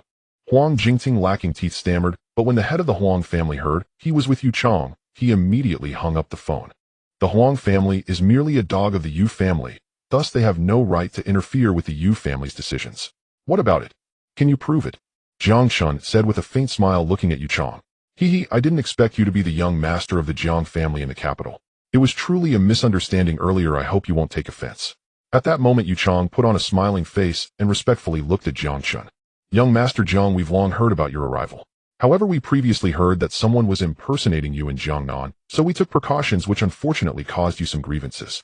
Huang Jingting, lacking teeth, stammered, but when the head of the Huang family heard he was with Yu Chang, he immediately hung up the phone. The Huang family is merely a dog of the Yu family, thus they have no right to interfere with the Yu family's decisions. What about it? Can you prove it? Jiang Chen said with a faint smile, looking at Yu Chang. I didn't expect you to be the young master of the Jiang family in the capital. It was truly a misunderstanding earlier, I hope you won't take offense. At that moment, Yu Chang put on a smiling face and respectfully looked at Jiang Chen. Young Master Jiang, we've long heard about your arrival. However, we previously heard that someone was impersonating you in Jiangnan, so we took precautions which unfortunately caused you some grievances.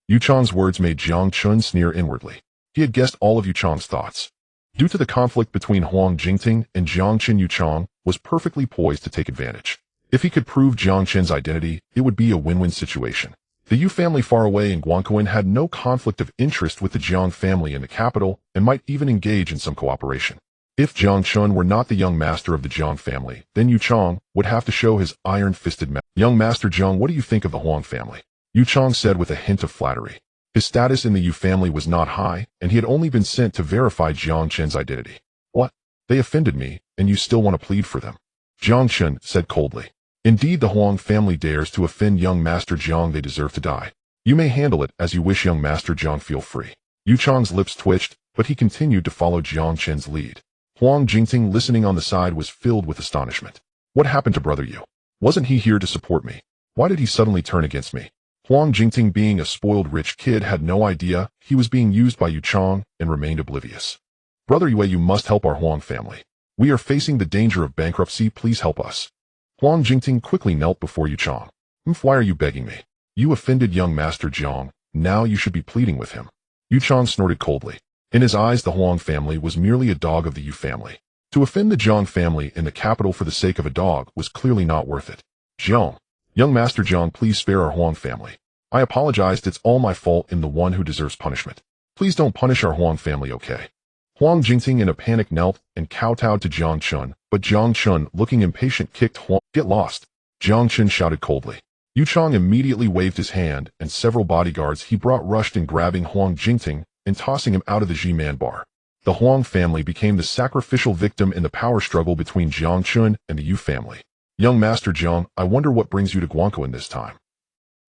Yu Chang's words made Jiang Chen sneer inwardly. He had guessed all of Yu Chang's thoughts. Due to the conflict between Huang Jingting and Jiang Chen, Yu Chang was perfectly poised to take advantage. If he could prove Jiang Chen's identity, it would be a win-win situation. The Yu family far away in Guangquan had no conflict of interest with the Jiang family in the capital and might even engage in some cooperation. If Jiang Chen were not the young master of the Jiang family, then Yu Chang would have to show his iron-fisted Young Master Jiang, what do you think of the Huang family? Yu Chang said with a hint of flattery. His status in the Yu family was not high, and he had only been sent to verify Jiang Chen's identity. What? They offended me, and you still want to plead for them? Jiang Chen said coldly. Indeed, the Huang family dares to offend young Master Jiang, they deserve to die. You may handle it as you wish, young Master Jiang, feel free. Yu Chang's lips twitched, but he continued to follow Jiang Chen's lead. Huang Jingting, listening on the side, was filled with astonishment. What happened to brother Yu? Wasn't he here to support me? Why did he suddenly turn against me? Huang Jingting, being a spoiled rich kid, had no idea he was being used by Yu Chang and remained oblivious. Brother Yue, you must help our Huang family. We are facing the danger of bankruptcy, please help us. Huang Jingting quickly knelt before Yu Chang. Why are you begging me? You offended young Master Jiang, now you should be pleading with him. Yu Chang snorted coldly. In his eyes, the Huang family was merely a dog of the Yu family. To offend the Jiang family in the capital for the sake of a dog was clearly not worth it. Jiang. Young Master Jiang, please spare our Huang family. I apologized, it's all my fault, I'm the one who deserves punishment. Please don't punish our Huang family, okay? Huang Jingting in a panic knelt and kowtowed to Jiang Chen, but Jiang Chen, looking impatient, kicked Huang. Get lost. Jiang Chen shouted coldly. Yu Chang immediately waved his hand, and several bodyguards he brought rushed in, grabbing Huang Jingting and tossing him out of the Ji-Man bar. The Huang family became the sacrificial victim in the power struggle between Jiang Chen and the Yu family. Young Master Jiang, I wonder what brings you to Guangquan this time.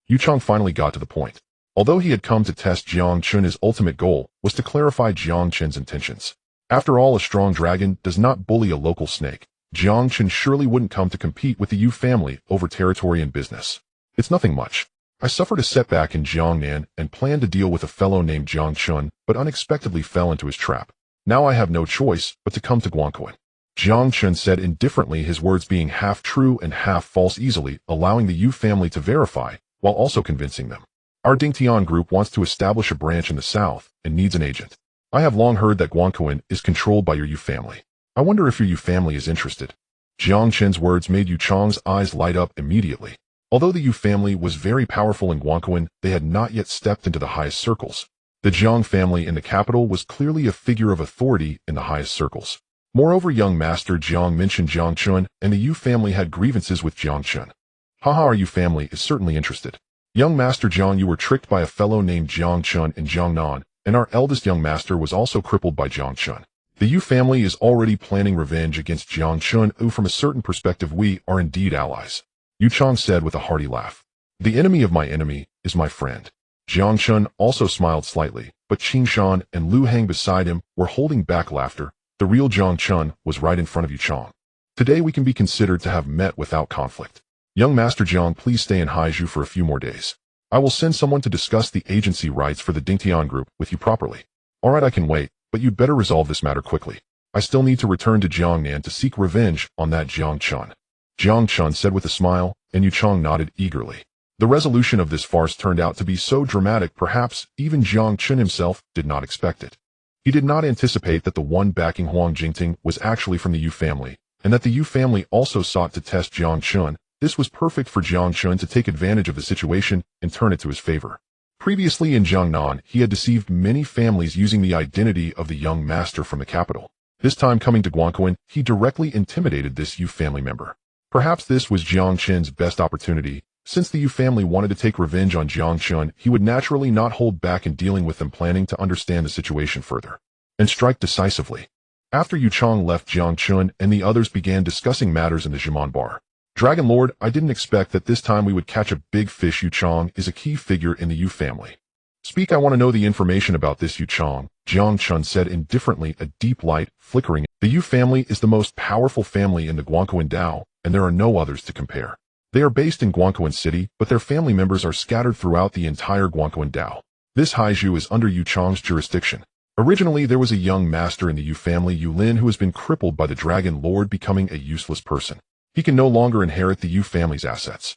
Yu Chang finally got to the point. Although he had come to test Jiang Chen, his ultimate goal was to clarify Jiang Chen's intentions. After all, a strong dragon does not bully a local snake. Jiang Chen surely wouldn't come to compete with the Yu family over territory and business. It's nothing much. I suffered a setback in Jiangnan and planned to deal with a fellow named Jiang Chen, but unexpectedly fell into his trap. Now I have no choice but to come to Guangquan. Jiang Chen said indifferently, his words being half true and half false, easily allowing the Yu family to verify, while also convincing them. Our Dingtian group wants to establish a branch in the south and needs an agent. I have long heard that Guangquan is controlled by your Yu family. I wonder if your Yu family is interested. Jiang Chen's words made Yu Chang's eyes light up immediately. Although the Yu family was very powerful in Guangquan, they had not yet stepped into the highest circles. The Jiang family in the capital was clearly a figure of authority in the highest circles. Moreover, young Master Jiang mentioned Jiang Chen, and the Yu family had grievances with Jiang Chen. Haha, our Yu family is certainly interested. Young Master Jiang, you were tricked by a fellow named Jiang Chen in Jiangnan, and our eldest young master was also crippled by Jiang Chen. The Yu family is already planning revenge against Jiang Chen, who from a certain perspective we are indeed allies. Yu Chang said with a hearty laugh. The enemy of my enemy is my friend. Jiang Chen also smiled slightly, but Qing Shan and Lu Hang beside him were holding back laughter. The real Jiang Chen was right in front of Yu Chang. Today we can be considered to have met without conflict. Young Master Jiang, please stay in Haizhu for a few more days. I will send someone to discuss the agency rights for the Dingtian group with you properly. Alright, I can wait, but you'd better resolve this matter quickly. I still need to return to Jiangnan to seek revenge on that Jiang Chen. Jiang Chen said with a smile, and Yu Chang nodded eagerly. The resolution of this farce turned out to be so dramatic perhaps even Jiang Chen himself did not expect it. He did not anticipate that the one backing Huang Jingting was actually from the Yu family, and that the Yu family also sought to test Jiang Chen. This was perfect for Jiang Chen to take advantage of the situation and turn it to his favor. Previously in Jiangnan, he had deceived many families using the identity of the young master from the capital. This time coming to Guangquan, he directly intimidated this Yu family member. Perhaps this was Jiang Chen's best opportunity. Since the Yu family wanted to take revenge on Jiang Chen, he would naturally not hold back in dealing with them, planning to understand the situation further and strike decisively. After Yu Chang left, Jiang Chen and the others began discussing matters in the Zhiman bar. Dragon Lord, I didn't expect that this time we would catch a big fish. Yu Chang is a key figure in the Yu family. Speak, I want to know the information about this Yu Chang, Jiang Chen said indifferently, a deep light flickering. The Yu family is the most powerful family in the Guangquan Dao, and there are no others to compare. They are based in Guangquan City, but their family members are scattered throughout the entire Guangquan Dao. This Haizhu is under Yu Chang's jurisdiction. Originally, there was a young master in the Yu family, Yu Lin, who has been crippled by the Dragon Lord, becoming a useless person. He can no longer inherit the Yu family's assets.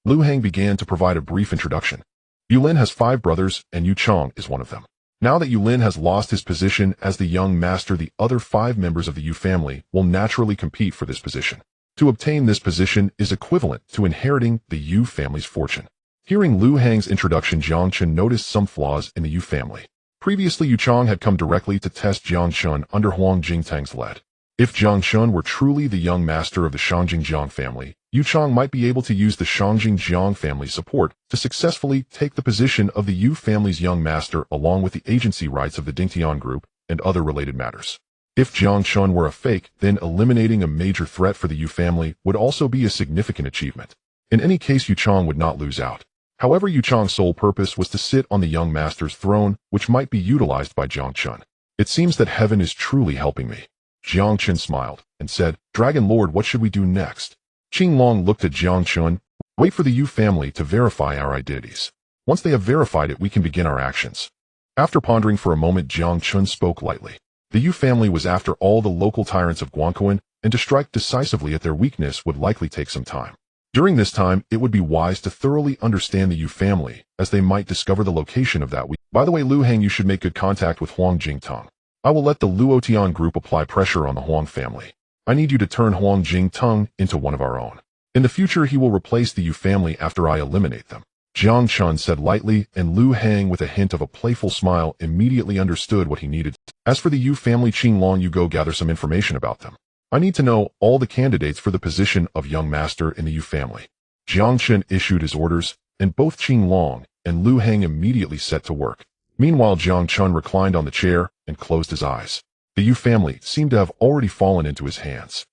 Lu Hang began to provide a brief introduction. Yu Lin has 5 brothers, and Yu Chang is one of them. Now that Yu Lin has lost his position as the young master, the other 5 members of the Yu family will naturally compete for this position. To obtain this position is equivalent to inheriting the Yu family's fortune. Hearing Lu Hang's introduction, Jiang Chen noticed some flaws in the Yu family. Previously, Yu Chang had come directly to test Jiang Chen under Huang Jingtang's lead. If Jiang Chen were truly the young master of the Shangjing Jiang family, Yu Chang might be able to use the Shangjing Jiang family's support to successfully take the position of the Yu family's young master, along with the agency rights of the Dingtian group and other related matters. If Jiang Chen were a fake, then eliminating a major threat for the Yu family would also be a significant achievement. In any case, Yu Chang would not lose out. However, Yu Chang's sole purpose was to sit on the young master's throne, which might be utilized by Jiang Chen. It seems that heaven is truly helping me. Jiang Chen smiled and said, Dragon Lord, what should we do next? Qing Long looked at Jiang Chen. Wait for the Yu family to verify our identities. Once they have verified it, we can begin our actions. After pondering for a moment, Jiang Chen spoke lightly. The Yu family was after all the local tyrants of Guangquan, and to strike decisively at their weakness would likely take some time. During this time, it would be wise to thoroughly understand the Yu family, as they might discover the location of that weak. By the way, Lu Hang, you should make good contact with Huang Jingtang. I will let the Luotian group apply pressure on the Huang family. I need you to turn Huang Jingtang into one of our own. In the future, he will replace the Yu family after I eliminate them. Jiang Chen said lightly, and Lu Hang, with a hint of a playful smile, immediately understood what he needed. As for the Yu family, Qing Long, you go gather some information about them. I need to know all the candidates for the position of young master in the Yu family. Jiang Chen issued his orders, and both Qing Long and Lu Hang immediately set to work. Meanwhile, Jiang Chen reclined on the chair and closed his eyes. The Yu family seemed to have already fallen into his hands.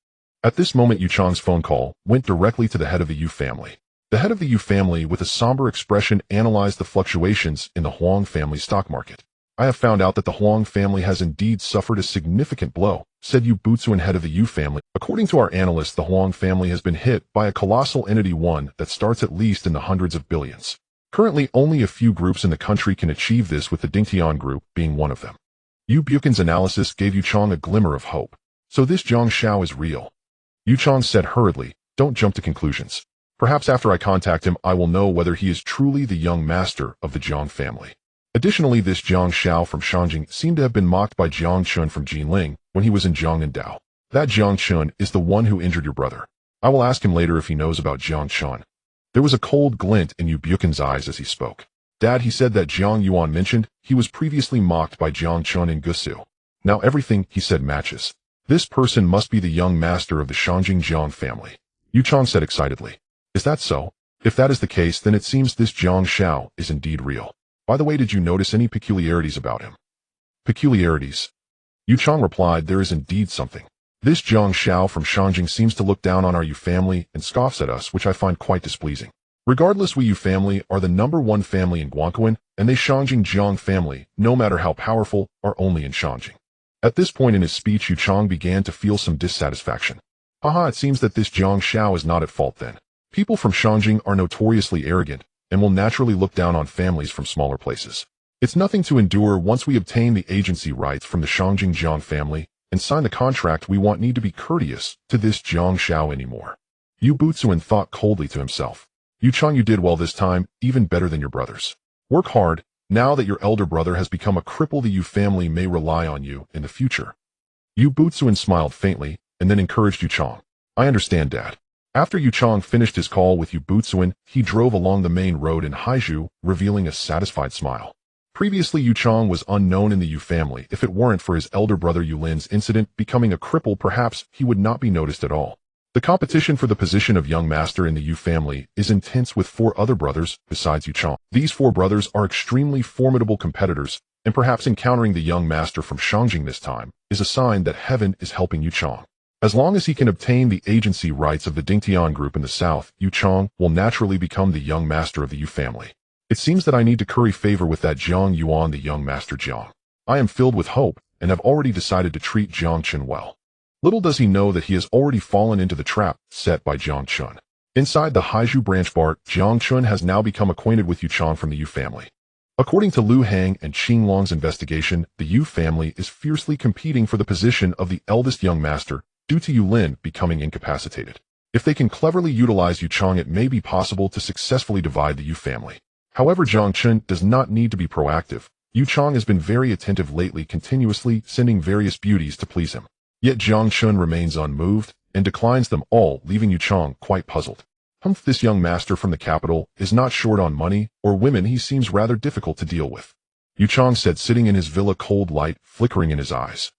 At this moment, Yu Chang's phone call went directly to the head of the Yu family. The head of the Yu family, with a somber expression, analyzed the fluctuations in the Huang family stock market. I have found out that the Huang family has indeed suffered a significant blow, said Yu Butsuan, head of the Yu family. According to our analysts, the Huang family has been hit by a colossal entity, one that starts at least in the hundreds of billions. Currently, only a few groups in the country can achieve this, with the Dingtian group being one of them. Yu Buchan's analysis gave Yu Chang a glimmer of hope. So this Zhang Xiao is real. Yu Chang said hurriedly, don't jump to conclusions. Perhaps after I contact him, I will know whether he is truly the young master of the Jiang family. Additionally, this Jiang Xiao from Shangjing seemed to have been mocked by Jiang Chen from Jinling when he was in Jiangnan Dao. That Jiang Chen is the one who injured your brother. I will ask him later if he knows about Jiang Chen. There was a cold glint in Yu Buchan's eyes as he spoke. Dad, he said that Jiang Yuan mentioned he was previously mocked by Jiang Chen in Gusu. Now everything he said matches. This person must be the young master of the Shangjing Jiang family. Yu Chang said excitedly. Is that so? If that is the case, then it seems this Jiang Xiao is indeed real. By the way, did you notice any peculiarities about him? Peculiarities? Yu Chang replied, there is indeed something. This Jiang Xiao from Shangjing seems to look down on our Yu family and scoffs at us, which I find quite displeasing. Regardless, we Yu family are the #1 family in Guangquan, and they Shangjing Jiang family, no matter how powerful, are only in Shangjing. At this point in his speech, Yu Chang began to feel some dissatisfaction. Haha, it seems that this Jiang Shao is not at fault then. People from Shangjing are notoriously arrogant, and will naturally look down on families from smaller places. It's nothing to endure. Once we obtain the agency rights from the Shangjing Jiang family, and sign the contract, we won't need to be courteous to this Jiang Shao anymore. Yu Butsuan thought coldly to himself. Yu Chang, you did well this time, even better than your brothers. Work hard. Now that your elder brother has become a cripple, the Yu family may rely on you in the future. Yu Butsuan smiled faintly, and then encouraged Yu Chang. I understand, Dad. After Yu Chang finished his call with Yu Butsuan, he drove along the main road in Haizhu, revealing a satisfied smile. Previously, Yu Chang was unknown in the Yu family. If it weren't for his elder brother Yu Lin's incident becoming a cripple, perhaps he would not be noticed at all. The competition for the position of young master in the Yu family is intense, with 4 other brothers besides Yu Chang. These 4 brothers are extremely formidable competitors, and perhaps encountering the young master from Shangjing this time is a sign that heaven is helping Yu Chang. As long as he can obtain the agency rights of the Dingtian group in the south, Yu Chang will naturally become the young master of the Yu family. It seems that I need to curry favor with that Jiang Yuan, the young master Jiang. I am filled with hope, and have already decided to treat Jiang Chen well. Little does he know that he has already fallen into the trap set by Jiang Chen. Inside the Haizhu branch bar, Jiang Chen has now become acquainted with Yu Chang from the Yu family. According to Lu Hang and Qing Long's investigation, the Yu family is fiercely competing for the position of the eldest young master, due to Yu Lin becoming incapacitated. If they can cleverly utilize Yu Chang, it may be possible to successfully divide the Yu family. However, Jiang Chen does not need to be proactive. Yu Chang has been very attentive lately, continuously sending various beauties to please him. Yet Jiang Chen remains unmoved and declines them all, leaving Yu Chang quite puzzled. This young master from the capital is not short on money or women. He seems rather difficult to deal with. Yu Chang said, sitting in his villa, cold light flickering in his eyes.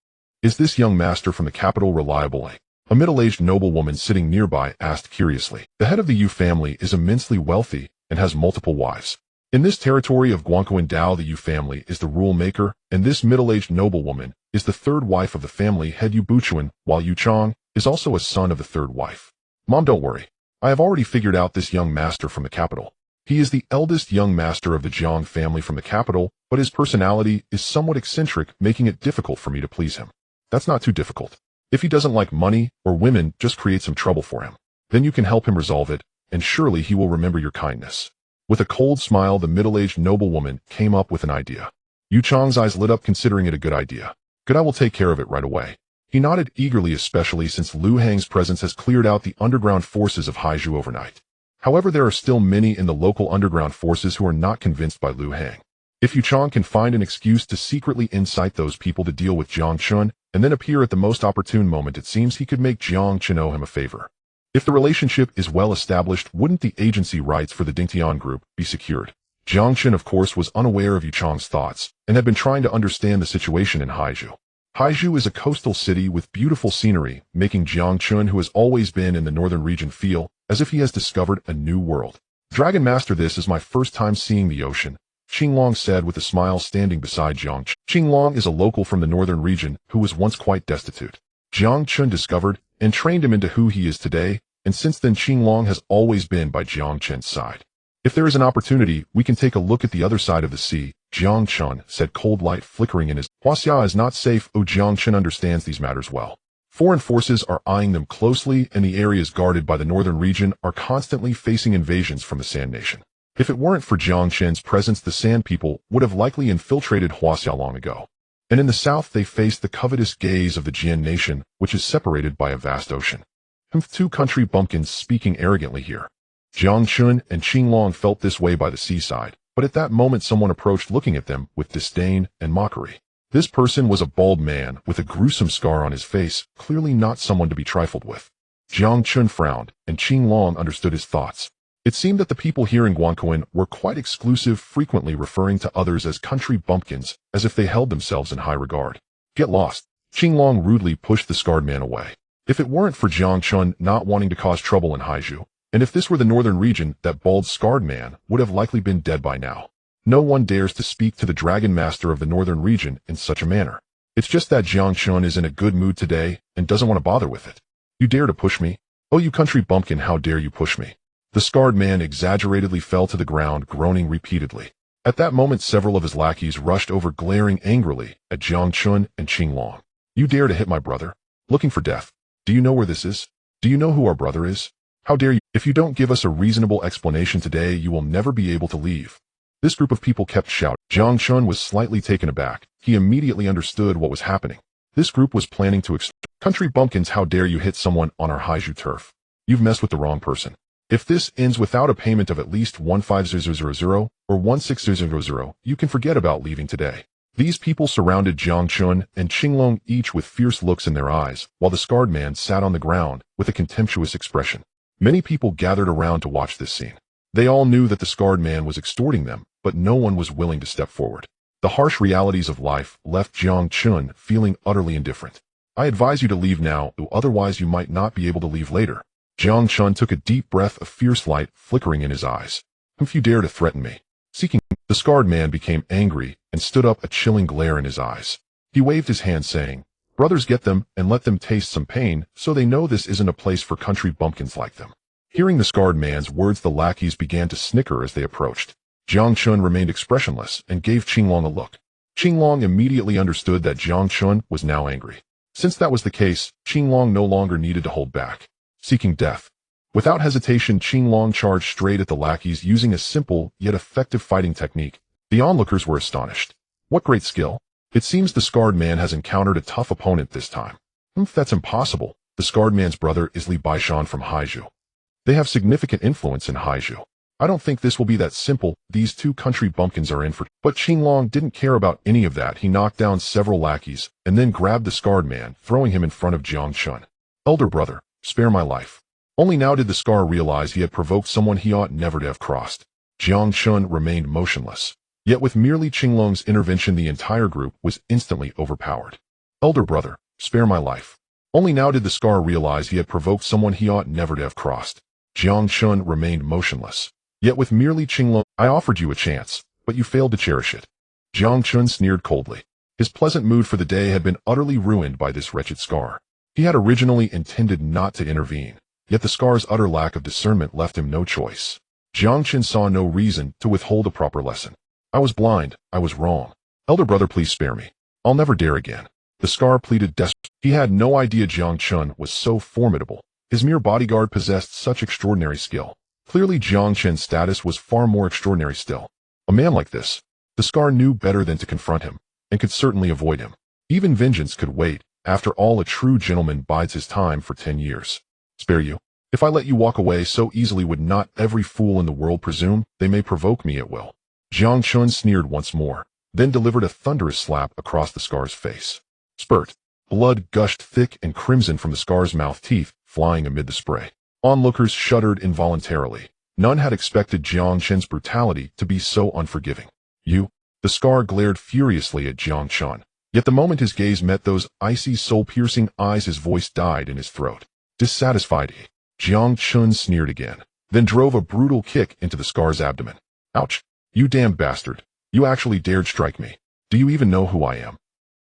Is this young master from the capital reliable? A middle-aged noblewoman sitting nearby asked curiously. The head of the Yu family is immensely wealthy and has multiple wives. In this territory of Guangquan Dao, the Yu family is the rule maker, and this middle-aged noblewoman is the 3rd wife of the family head Yu Buchuan, while Yu Chang is also a son of the 3rd wife. Mom, don't worry. I have already figured out this young master from the capital. He is the eldest young master of the Jiang family from the capital, but his personality is somewhat eccentric, making it difficult for me to please him. That's not too difficult. If he doesn't like money or women, just create some trouble for him. Then you can help him resolve it, and surely he will remember your kindness. With a cold smile, the middle-aged noblewoman came up with an idea. Yu Chang's eyes lit up, considering it a good idea. Good, I will take care of it right away. He nodded eagerly, especially since Lu Hang's presence has cleared out the underground forces of Haizhu overnight. However, there are still many in the local underground forces who are not convinced by Lu Hang. If Yu Chang can find an excuse to secretly incite those people to deal with Jiang Chen, and then appear at the most opportune moment, it seems he could make Jiang Chen owe him a favor. If the relationship is well established, wouldn't the agency rights for the Dingtian group be secured? Jiang Chen, of course, was unaware of Yu Chang's thoughts, and had been trying to understand the situation in Haizhu. Haizhu is a coastal city with beautiful scenery, making Jiang Chen, who has always been in the northern region, feel as if he has discovered a new world. Dragon Master, this is my first time seeing the ocean, Qing Long said with a smile, standing beside Jiang Chen. Qing Long is a local from the northern region who was once quite destitute. Jiang Chen discovered and trained him into who he is today, and since then Qing Long has always been by Jiang Chen's side. If there is an opportunity, we can take a look at the other side of the sea, Jiang Chen said, cold light flickering in his. Huaxia is not safe. Jiang Chen understands these matters well. Foreign forces are eyeing them closely, and the areas guarded by the northern region are constantly facing invasions from the Sand Nation. If it weren't for Jiang Chen's presence, the Sand people would have likely infiltrated Huaxia long ago. And in the south, they face the covetous gaze of the Jian Nation, which is separated by a vast ocean. 2 country bumpkins speaking arrogantly here. Jiang Chen and Qing Long felt this way by the seaside, but at that moment someone approached, looking at them with disdain and mockery. This person was a bald man with a gruesome scar on his face, clearly not someone to be trifled with. Jiang Chen frowned, and Qing Long understood his thoughts. It seemed that the people here in Guangquan were quite exclusive, frequently referring to others as country bumpkins, as if they held themselves in high regard. Get lost. Qing Long rudely pushed the scarred man away. If it weren't for Jiang Chen not wanting to cause trouble in Haizhu, and if this were the northern region, that bald scarred man would have likely been dead by now. No one dares to speak to the Dragon Master of the northern region in such a manner. It's just that Jiang Chen is in a good mood today and doesn't want to bother with it. You dare to push me? Oh, you country bumpkin, how dare you push me? The scarred man exaggeratedly fell to the ground, groaning repeatedly. At that moment, several of his lackeys rushed over, glaring angrily at Jiang Chen and Qinglong. You dare to hit my brother? Looking for death. Do you know where this is? Do you know who our brother is? How dare you? If you don't give us a reasonable explanation today, you will never be able to leave. This group of people kept shouting. Jiang Chen was slightly taken aback. He immediately understood what was happening. This group was planning to Country bumpkins, how dare you hit someone on our Haiju turf? You've messed with the wrong person. If this ends without a payment of at least 15000 or 16000, you can forget about leaving today. These people surrounded Jiang Chen and Qinglong, each with fierce looks in their eyes, while the scarred man sat on the ground with a contemptuous expression. Many people gathered around to watch this scene. They all knew that the scarred man was extorting them, but no one was willing to step forward. The harsh realities of life left Jiang Chen feeling utterly indifferent. I advise you to leave now, otherwise you might not be able to leave later. Jiang Chen took a deep breath, a fierce light flickering in his eyes. If you dare to threaten me. The scarred man became angry and stood up, a chilling glare in his eyes. He waved his hand saying, brothers, get them and let them taste some pain so they know this isn't a place for country bumpkins like them. Hearing the scarred man's words, the lackeys began to snicker as they approached. Jiang Chen remained expressionless and gave Qinglong a look. Qinglong immediately understood that Jiang Chen was now angry. Since that was the case, Qinglong no longer needed to hold back. Seeking death. Without hesitation, Qinglong charged straight at the lackeys using a simple yet effective fighting technique. The onlookers were astonished. What great skill! It seems the scarred man has encountered a tough opponent this time. That's impossible. The scarred man's brother is Li Baishan from Haiju. They have significant influence in Haiju. I don't think this will be that simple. These two country bumpkins are in for. But Qinglong didn't care about any of that. He knocked down several lackeys and then grabbed the scarred man, throwing him in front of Jiang Chen. Elder brother, spare my life. Only now did the scar realize he had provoked someone he ought never to have crossed. Jiang Chen remained motionless. Yet with merely Qinglong's intervention, the entire group was instantly overpowered. Elder brother, spare my life. Only now did the scar realize he had provoked someone he ought never to have crossed. Jiang Chen remained motionless. Yet with merely Qinglong, I offered you a chance, but you failed to cherish it. Jiang Chen sneered coldly. His pleasant mood for the day had been utterly ruined by this wretched scar. He had originally intended not to intervene. Yet the scar's utter lack of discernment left him no choice. Jiang Chen saw no reason to withhold a proper lesson. I was blind, I was wrong. Elder brother, please spare me. I'll never dare again. The scar pleaded desperately. He had no idea Jiang Chen was so formidable. His mere bodyguard possessed such extraordinary skill. Clearly Jiang Chen's status was far more extraordinary still. A man like this, the scar knew better than to confront him, and could certainly avoid him. Even vengeance could wait. After all, a true gentleman bides his time for 10 years. Spare you? If I let you walk away so easily, would not every fool in the world presume they may provoke me at will? Jiang Chen sneered once more, then delivered a thunderous slap across the scar's face. Spurt. Blood gushed thick and crimson from the scar's mouth, teeth flying amid the spray. Onlookers shuddered involuntarily. None had expected Jiang Chen's brutality to be so unforgiving. You? The scar glared furiously at Jiang Chen. Yet the moment his gaze met those icy, soul-piercing eyes, his voice died in his throat. Dissatisfied, Jiang Chen sneered again, then drove a brutal kick into the scar's abdomen. Ouch! You damned bastard! You actually dared strike me. Do you even know who I am?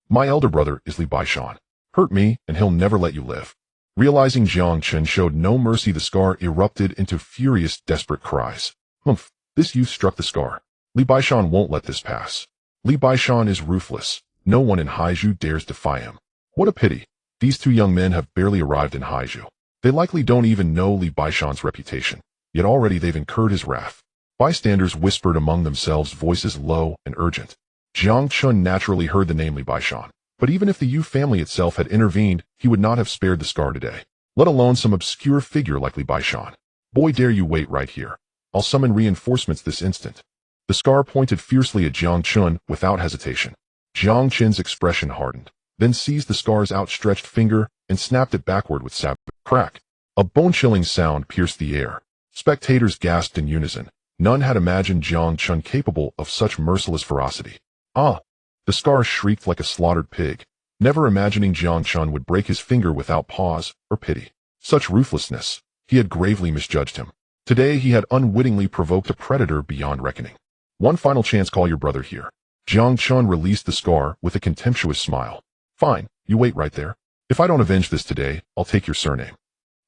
My elder brother is Li Baishan. Hurt me, and he'll never let you live. Realizing Jiang Chen showed no mercy, the scar erupted into furious, desperate cries. Humph! This youth struck the scar. Li Baishan won't let this pass. Li Baishan is ruthless. No one in Haiju dares defy him. What a pity. These two young men have barely arrived in Haiju. They likely don't even know Li Baishan's reputation, yet already they've incurred his wrath. Bystanders whispered among themselves, voices low and urgent. Jiang Chen naturally heard the name Li Baishan, but even if the Yu family itself had intervened, he would not have spared the scar today, let alone some obscure figure like Li Baishan. Boy, dare you wait right here. I'll summon reinforcements this instant. The scar pointed fiercely at Jiang Chen without hesitation. Jiang Chen's expression hardened, then seized the scar's outstretched finger and snapped it backward with savage crack. A bone-chilling sound pierced the air. Spectators gasped in unison. None had imagined Jiang Chen capable of such merciless ferocity. Ah! The scar shrieked like a slaughtered pig, never imagining Jiang Chen would break his finger without pause or pity. Such ruthlessness! He had gravely misjudged him. Today he had unwittingly provoked a predator beyond reckoning. One final chance, call your brother here. Jiang Chen released the scar with a contemptuous smile. Fine, you wait right there. If I don't avenge this today, I'll take your surname.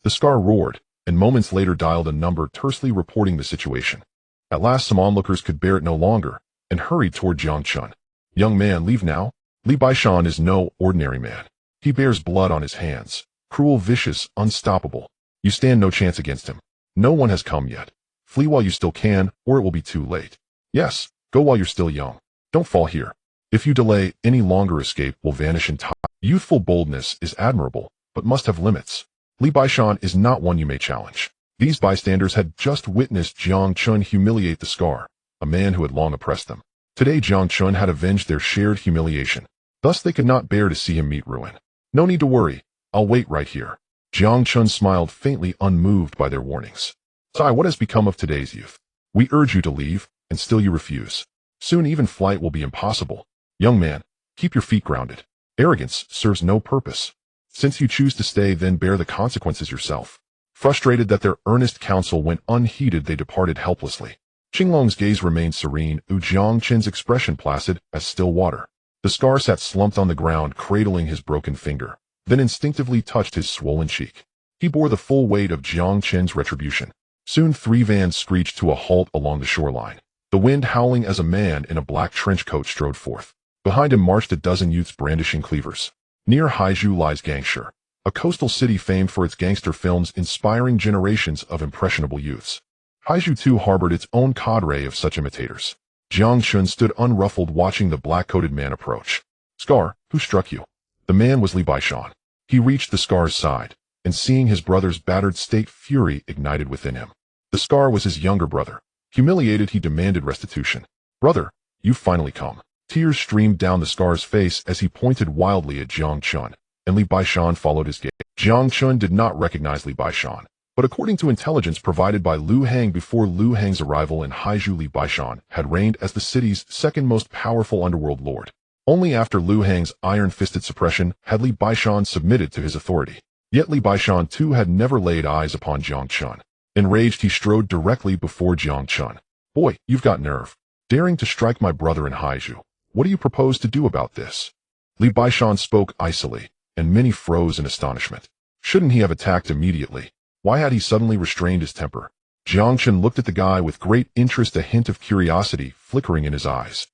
The scar roared, and moments later dialed a number tersely reporting the situation. At last some onlookers could bear it no longer, and hurried toward Jiang Chen. "Young man, leave now." Li Baishan is no ordinary man. He bears blood on his hands. Cruel, vicious, unstoppable. You stand no chance against him. No one has come yet. Flee while you still can, or it will be too late. Yes, go while you're still young. Don't fall here. If you delay, any longer escape will vanish in time. Youthful boldness is admirable, but must have limits. Li Baishan is not one you may challenge. These bystanders had just witnessed Jiang Chen humiliate the Scar, a man who had long oppressed them. Today Jiang Chen had avenged their shared humiliation. Thus they could not bear to see him meet ruin. "No need to worry. I'll wait right here." Jiang Chen smiled faintly, unmoved by their warnings. "Sai, what has become of today's youth? We urge you to leave, and still you refuse. Soon even flight will be impossible. Young man, keep your feet grounded. Arrogance serves no purpose. Since you choose to stay, then bear the consequences yourself." Frustrated that their earnest counsel went unheeded, they departed helplessly. Qinglong's gaze remained serene, Jiang Chen's expression placid as still water. The Scar sat slumped on the ground, cradling his broken finger, then instinctively touched his swollen cheek. He bore the full weight of Jiang Chen's retribution. Soon 3 vans screeched to a halt along the shoreline, the wind howling as a man in a black trench coat strode forth. Behind him marched a dozen youths brandishing cleavers. Near Haizhu lies Gangsha, a coastal city famed for its gangster films inspiring generations of impressionable youths. Haizhu too harbored its own cadre of such imitators. Jiang Chen stood unruffled watching the black-coated man approach. "Scar, who struck you?" The man was Li Baishan. He reached the Scar's side, and seeing his brother's battered state, fury ignited within him. The Scar was his younger brother. Humiliated, he demanded restitution. "Brother, you've finally come." Tears streamed down the Scar's face as he pointed wildly at Jiang Chen, and Li Baishan followed his gaze. Jiang Chen did not recognize Li Baishan, but according to intelligence provided by Lu Hang before Lu Hang's arrival in Haizhu, Li Baishan had reigned as the city's second most powerful underworld lord. Only after Lu Hang's iron-fisted suppression had Li Baishan submitted to his authority. Yet Li Baishan too had never laid eyes upon Jiang Chen. Enraged, he strode directly before Jiang Chen. "Boy, you've got nerve. Daring to strike my brother in Haizhu. What do you propose to do about this?" Li Baishan spoke icily, and many froze in astonishment. Shouldn't he have attacked immediately? Why had he suddenly restrained his temper? Jiang Chen looked at the guy with great interest, a hint of curiosity flickering in his eyes.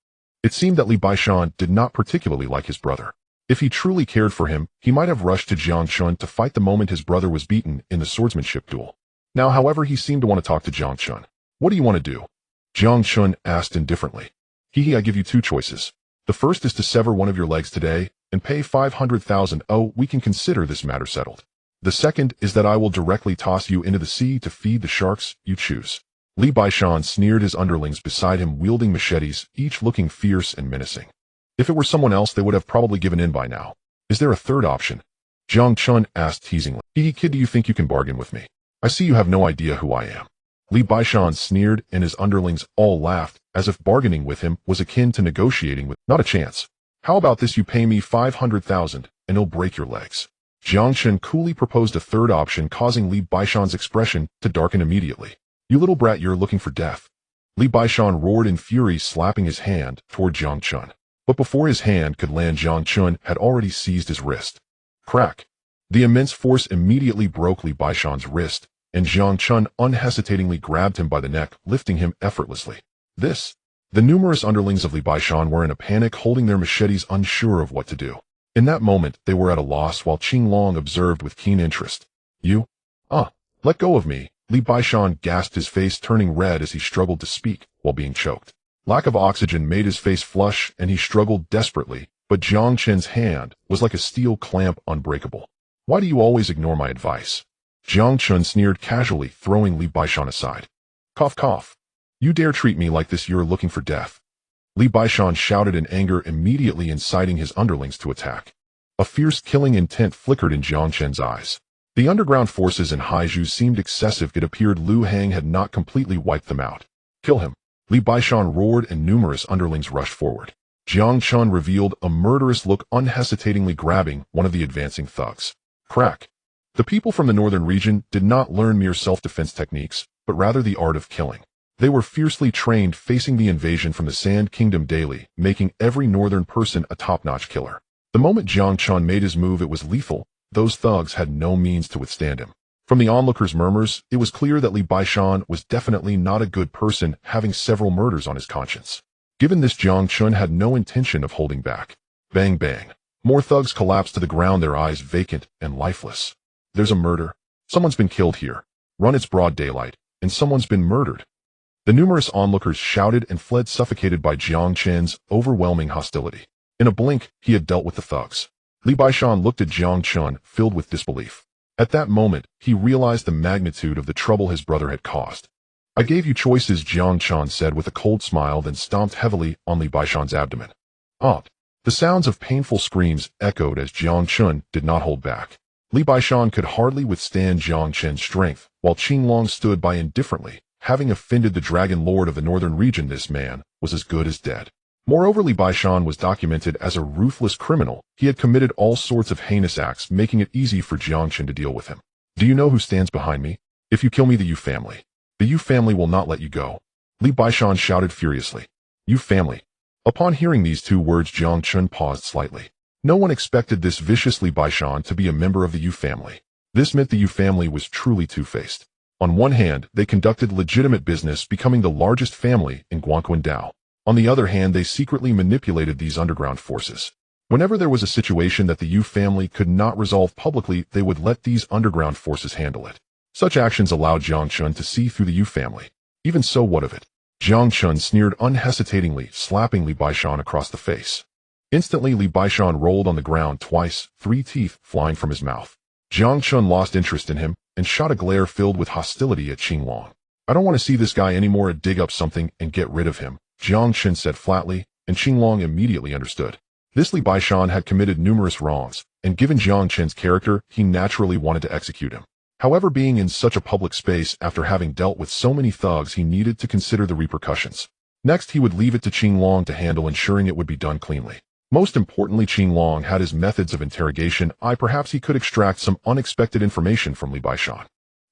It seemed that Li Baishan did not particularly like his brother. If he truly cared for him, he might have rushed to Jiang Chen to fight the moment his brother was beaten in the swordsmanship duel. Now, however, he seemed to want to talk to Jiang Chen. "What do you want to do?" Jiang Chen asked indifferently. I give you 2 choices. The first is to sever one of your legs today and pay 500,000. Oh, we can consider this matter settled. The second is that I will directly toss you into the sea to feed the sharks. You choose." Li Baishan sneered, his underlings beside him wielding machetes, each looking fierce and menacing. If it were someone else, they would have probably given in by now. "Is there a third option?" Jiang Chen asked teasingly. Kid, do you think you can bargain with me? I see you have no idea who I am." Li Baishan sneered, and his underlings all laughed, as if bargaining with him was akin to negotiating with. "Not a chance. How about this? You pay me 500,000, and he'll break your legs." Jiang Chen coolly proposed a third option, causing Li Baishan's expression to darken immediately. "You little brat, you're looking for death." Li Baishan roared in fury, slapping his hand toward Jiang Chen. But before his hand could land, Jiang Chen had already seized his wrist. Crack! The immense force immediately broke Li Baishan's wrist, and Jiang Chen unhesitatingly grabbed him by the neck, lifting him effortlessly. The numerous underlings of Li Baishan were in a panic, holding their machetes, unsure of what to do. In that moment, they were at a loss, while Qinglong observed with keen interest. Let go of me." Li Baishan gasped, his face turning red as he struggled to speak while being choked. Lack of oxygen made his face flush, and he struggled desperately, but Jiang Chen's hand was like a steel clamp, unbreakable. "Why do you always ignore my advice?" Jiang Chen sneered casually, throwing Li Baishan aside. Cough, cough. "You dare treat me like this, you're looking for death." Li Baishan shouted in anger, immediately inciting his underlings to attack. A fierce killing intent flickered in Jiang Chen's eyes. The underground forces in Haizhu seemed excessive. It appeared Lu Hang had not completely wiped them out. "Kill him!" Li Baishan roared, and numerous underlings rushed forward. Jiang Chen revealed a murderous look, unhesitatingly grabbing one of the advancing thugs. Crack! The people from the northern region did not learn mere self-defense techniques, but rather the art of killing. They were fiercely trained, facing the invasion from the Sand Kingdom daily, making every northern person a top-notch killer. The moment Jiang Chen made his move, it was lethal. Those thugs had no means to withstand him. From the onlookers' murmurs, it was clear that Li Baishan was definitely not a good person, having several murders on his conscience. Given this, Jiang Chen had no intention of holding back. Bang bang. More thugs collapsed to the ground, their eyes vacant and lifeless. There's a murder. Someone's been killed here. Run, it's broad daylight, and someone's been murdered. The numerous onlookers shouted and fled, suffocated by Jiang Chen's overwhelming hostility. In a blink, he had dealt with the thugs. Li Baishan looked at Jiang Chen, filled with disbelief. At that moment, he realized the magnitude of the trouble his brother had caused. I gave you choices, Jiang Chen said with a cold smile, then stomped heavily on Li Baishan's abdomen. The sounds of painful screams echoed as Jiang Chen did not hold back. Li Baishan could hardly withstand Jiang Chen's strength, while Qinglong stood by indifferently. Having offended the Dragon Lord of the northern region, this man was as good as dead. Moreover, Li Baishan was documented as a ruthless criminal. He had committed all sorts of heinous acts, making it easy for Jiang Chen to deal with him. Do you know who stands behind me? If you kill me, the Yu family. The Yu family will not let you go. Li Baishan shouted furiously. Yu family. Upon hearing these two words, Jiang Chen paused slightly. No one expected this vicious Li Baishan to be a member of the Yu family. This meant the Yu family was truly two-faced. On one hand, they conducted legitimate business, becoming the largest family in Guangquan. On the other hand, they secretly manipulated these underground forces. Whenever there was a situation that the Yu family could not resolve publicly, they would let these underground forces handle it. Such actions allowed Jiang Chen to see through the Yu family. Even so, what of it? Jiang Chen sneered unhesitatingly, slapping Li Baishan across the face. Instantly, Li Baishan rolled on the ground twice, 3 teeth flying from his mouth. Jiang Chen lost interest in him and shot a glare filled with hostility at Qinglong. I don't want to see this guy anymore. Dig up something and get rid of him, Jiang Chen said flatly, and Qinglong immediately understood. This Li Baishan had committed numerous wrongs, and given Jiang Chen's character, he naturally wanted to execute him. However, being in such a public space after having dealt with so many thugs, he needed to consider the repercussions. Next, he would leave it to Qinglong to handle, ensuring it would be done cleanly. Most importantly, Qinglong had his methods of interrogation. Perhaps he could extract some unexpected information from Li Baishan.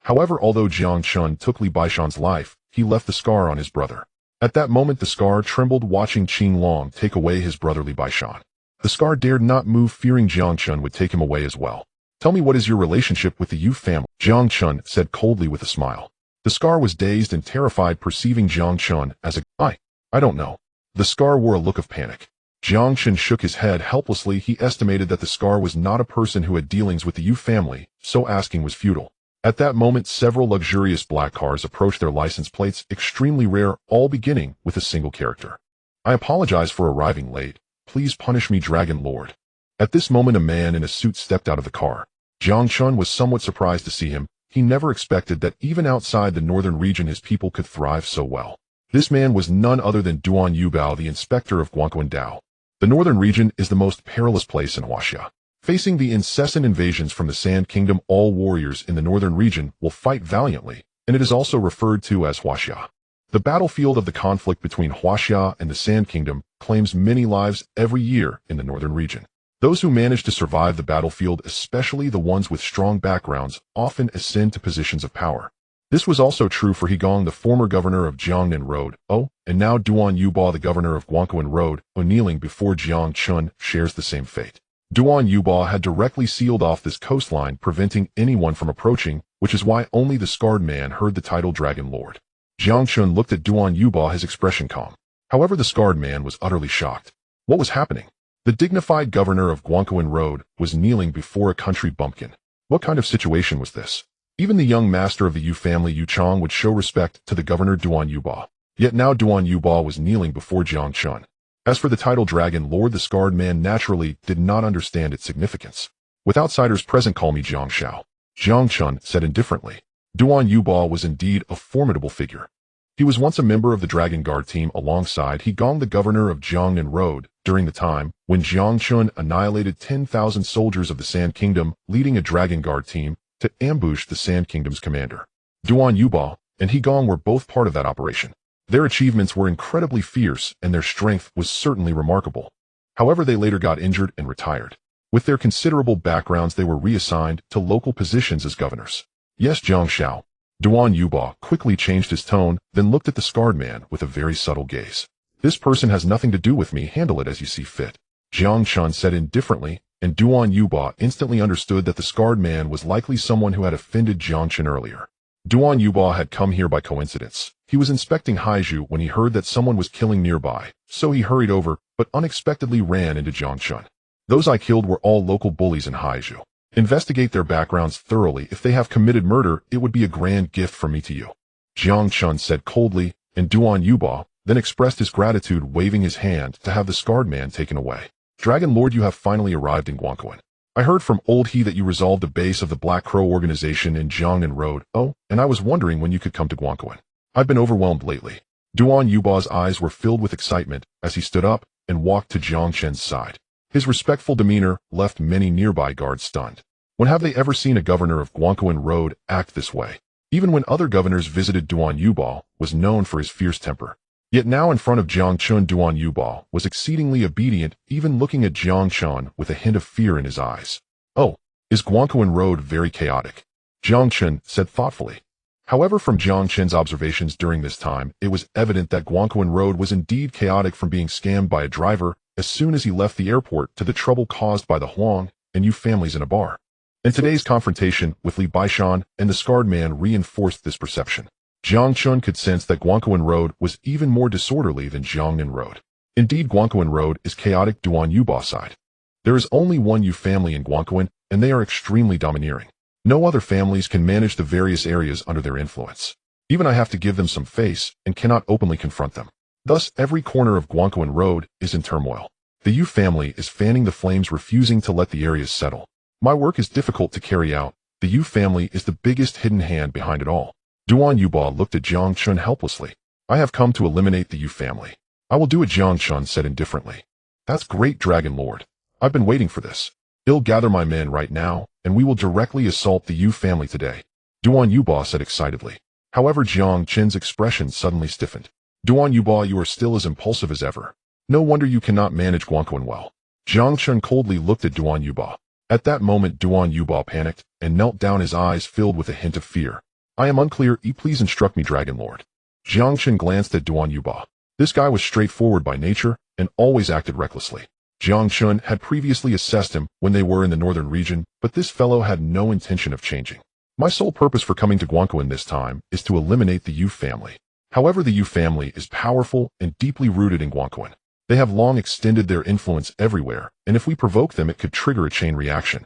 However, although Jiang Chen took Li Baishan's life, he left the scar on his brother. At that moment, the scar trembled, watching Qinglong take away his brother Li Baishan. The scar dared not move, fearing Jiang Chen would take him away as well. Tell me, what is your relationship with the Yu family? Jiang Chen said coldly with a smile. The scar was dazed and terrified, perceiving Jiang Chen as I don't know. The scar wore a look of panic. Jiang Chen shook his head helplessly. He estimated that the scar was not a person who had dealings with the Yu family, so asking was futile. At that moment, several luxurious black cars approached, their license plates extremely rare, all beginning with a single character. I apologize for arriving late. Please punish me, Dragon Lord. At this moment, a man in a suit stepped out of the car. Jiang Chen was somewhat surprised to see him. He never expected that even outside the northern region his people could thrive so well. This man was none other than Duan Yubao, the inspector of Guangquan. The northern region is the most perilous place in Huaxia. Facing the incessant invasions from the Sand Kingdom, all warriors in the northern region will fight valiantly, and it is also referred to as Huaxia. The battlefield of the conflict between Huaxia and the Sand Kingdom claims many lives every year in the northern region. Those who manage to survive the battlefield, especially the ones with strong backgrounds, often ascend to positions of power. This was also true for Hegong, the former governor of Jiangnan Road, and now Duan Yubao, the governor of Guangquan Road, kneeling before Jiang Chen, shares the same fate. Duan Yubao had directly sealed off this coastline, preventing anyone from approaching, which is why only the scarred man heard the title Dragon Lord. Jiang Chen looked at Duan Yubao, his expression calm. However, the scarred man was utterly shocked. What was happening? The dignified governor of Guangquan Road was kneeling before a country bumpkin. What kind of situation was this? Even the young master of the Yu family, Yu Chong, would show respect to the governor Duan Yubao. Yet now Duan Yubao was kneeling before Jiang Chen. As for the title Dragon Lord, the scarred man naturally did not understand its significance. With outsiders present, call me Jiang Shao. Jiang Chen said indifferently. Duan Yubao was indeed a formidable figure. He was once a member of the Dragon Guard team alongside Hegong, the governor of Jiangnan Road, during the time when Jiang Chen annihilated 10,000 soldiers of the Sand Kingdom, leading a Dragon Guard team to ambush the Sand Kingdom's commander. Duan Yubao and Hegong were both part of that operation. Their achievements were incredibly fierce, and their strength was certainly remarkable. However, they later got injured and retired. With their considerable backgrounds, they were reassigned to local positions as governors. Yes, Jiang Shao. Duan Yubao quickly changed his tone, then looked at the scarred man with a very subtle gaze. This person has nothing to do with me. Handle it as you see fit. Jiang Chen said indifferently, and Duan Yuba instantly understood that the scarred man was likely someone who had offended Jiang Chen earlier. Duan Yuba had come here by coincidence. He was inspecting Haiju when he heard that someone was killing nearby, so he hurried over, but unexpectedly ran into Jiang Chen. Those I killed were all local bullies in Haiju. Investigate their backgrounds thoroughly. If they have committed murder, it would be a grand gift from me to you. Jiang Chen said coldly, and Duan Yuba then expressed his gratitude, waving his hand to have the scarred man taken away. Dragon Lord, you have finally arrived in Guangquan. I heard from Old He that you resolved the base of the Black Crow organization in Jiangnan Road. Oh, and I was wondering when you could come to Guangquan. I've been overwhelmed lately. Duan Yuba's eyes were filled with excitement as he stood up and walked to Jiang Chen's side. His respectful demeanor left many nearby guards stunned. When have they ever seen a governor of Guangquan Road act this way? Even when other governors visited, Duan Yuba was known for his fierce temper. Yet now in front of Jiang Chen, Duan Yuba was exceedingly obedient, even looking at Jiang Chen with a hint of fear in his eyes. Oh, is Guangquan Road very chaotic? Jiang Chen said thoughtfully. However, from Jiang Chen's observations during this time, it was evident that Guangquan Road was indeed chaotic, from being scammed by a driver as soon as he left the airport to the trouble caused by the Huang and Yu families in a bar. And today's confrontation with Li Baishan and the scarred man reinforced this perception. Jiang Chen could sense that Guangquan Road was even more disorderly than Jiangnan Road. Indeed, Guangquan Road is chaotic. Duan Yuba sighed. There is only one Yu family in Guangquan, and they are extremely domineering. No other families can manage the various areas under their influence. Even I have to give them some face and cannot openly confront them. Thus, every corner of Guangquan Road is in turmoil. The Yu family is fanning the flames, refusing to let the areas settle. My work is difficult to carry out. The Yu family is the biggest hidden hand behind it all. Duan Yuba looked at Jiang Chen helplessly. I have come to eliminate the Yu family. I will do it, Jiang Chen said indifferently. That's great, Dragon Lord. I've been waiting for this. I'll gather my men right now, and we will directly assault the Yu family today. Duan Yuba said excitedly. However, Jiang Chen's expression suddenly stiffened. Duan Yuba, you are still as impulsive as ever. No wonder you cannot manage Guangquan well. Jiang Chen coldly looked at Duan Yuba. At that moment, Duan Yuba panicked and knelt down, his eyes filled with a hint of fear. I am unclear. Please instruct me, Dragon Lord. Jiang Chen glanced at Duan Yuba. This guy was straightforward by nature and always acted recklessly. Jiang Chen had previously assessed him when they were in the northern region, but this fellow had no intention of changing. My sole purpose for coming to Guangquan this time is to eliminate the Yu family. However, the Yu family is powerful and deeply rooted in Guangquan. They have long extended their influence everywhere, and if we provoke them, it could trigger a chain reaction.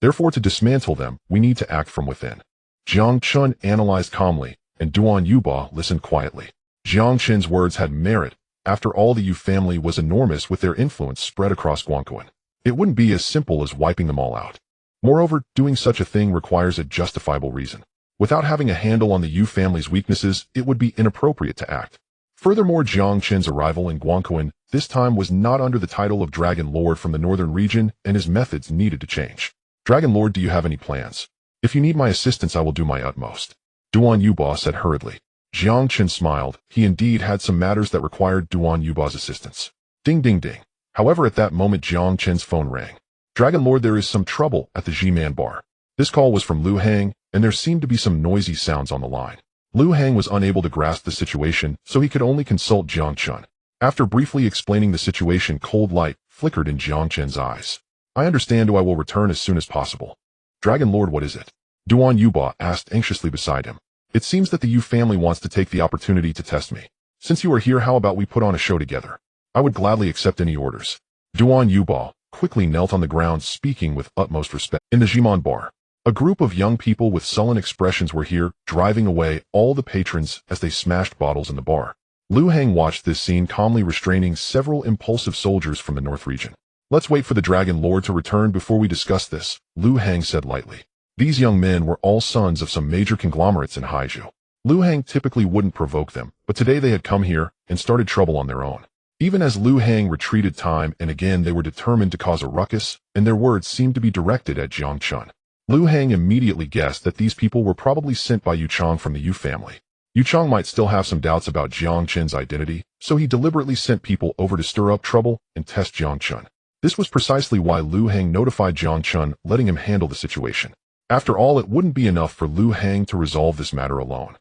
Therefore, to dismantle them, we need to act from within. Jiang Chen analyzed calmly, and Duan Yuba listened quietly. Jiang Chen's words had merit. After all, the Yu family was enormous, with their influence spread across Guangquan. It wouldn't be as simple as wiping them all out. Moreover, doing such a thing requires a justifiable reason. Without having a handle on the Yu family's weaknesses, it would be inappropriate to act. Furthermore, Jiang Chen's arrival in Guangquan this time was not under the title of Dragon Lord from the northern region, and his methods needed to change. Dragon Lord, do you have any plans? If you need my assistance, I will do my utmost. Duan Yuba said hurriedly. Jiang Chen smiled. He indeed had some matters that required Duan Yuba's assistance. Ding ding ding. However, at that moment, Jiang Chen's phone rang. Dragon Lord, there is some trouble at the Jiman bar. This call was from Lu Hang, and there seemed to be some noisy sounds on the line. Lu Hang was unable to grasp the situation, so he could only consult Jiang Chen. After briefly explaining the situation, cold light flickered in Jiang Chen's eyes. I understand. I will return as soon as possible. Dragon Lord, what is it? Duan Yuba asked anxiously beside him. It seems that the Yu family wants to take the opportunity to test me. Since you are here, how about we put on a show together? I would gladly accept any orders. Duan Yuba quickly knelt on the ground, speaking with utmost respect. In the Jiman bar, a group of young people with sullen expressions were here, driving away all the patrons as they smashed bottles in the bar. Lu Hang watched this scene, calmly restraining several impulsive soldiers from the north region. Let's wait for the Dragon Lord to return before we discuss this, Lu Hang said lightly. These young men were all sons of some major conglomerates in Haiju. Lu Hang typically wouldn't provoke them, but today they had come here and started trouble on their own. Even as Lu Hang retreated time and again, they were determined to cause a ruckus, and their words seemed to be directed at Jiang Chen. Lu Hang immediately guessed that these people were probably sent by Yu Chang from the Yu family. Yu Chang might still have some doubts about Jiang Chen's identity, so he deliberately sent people over to stir up trouble and test Jiang Chen. This was precisely why Lu Hang notified Jiang Chen, letting him handle the situation. After all, it wouldn't be enough for Lu Hang to resolve this matter alone.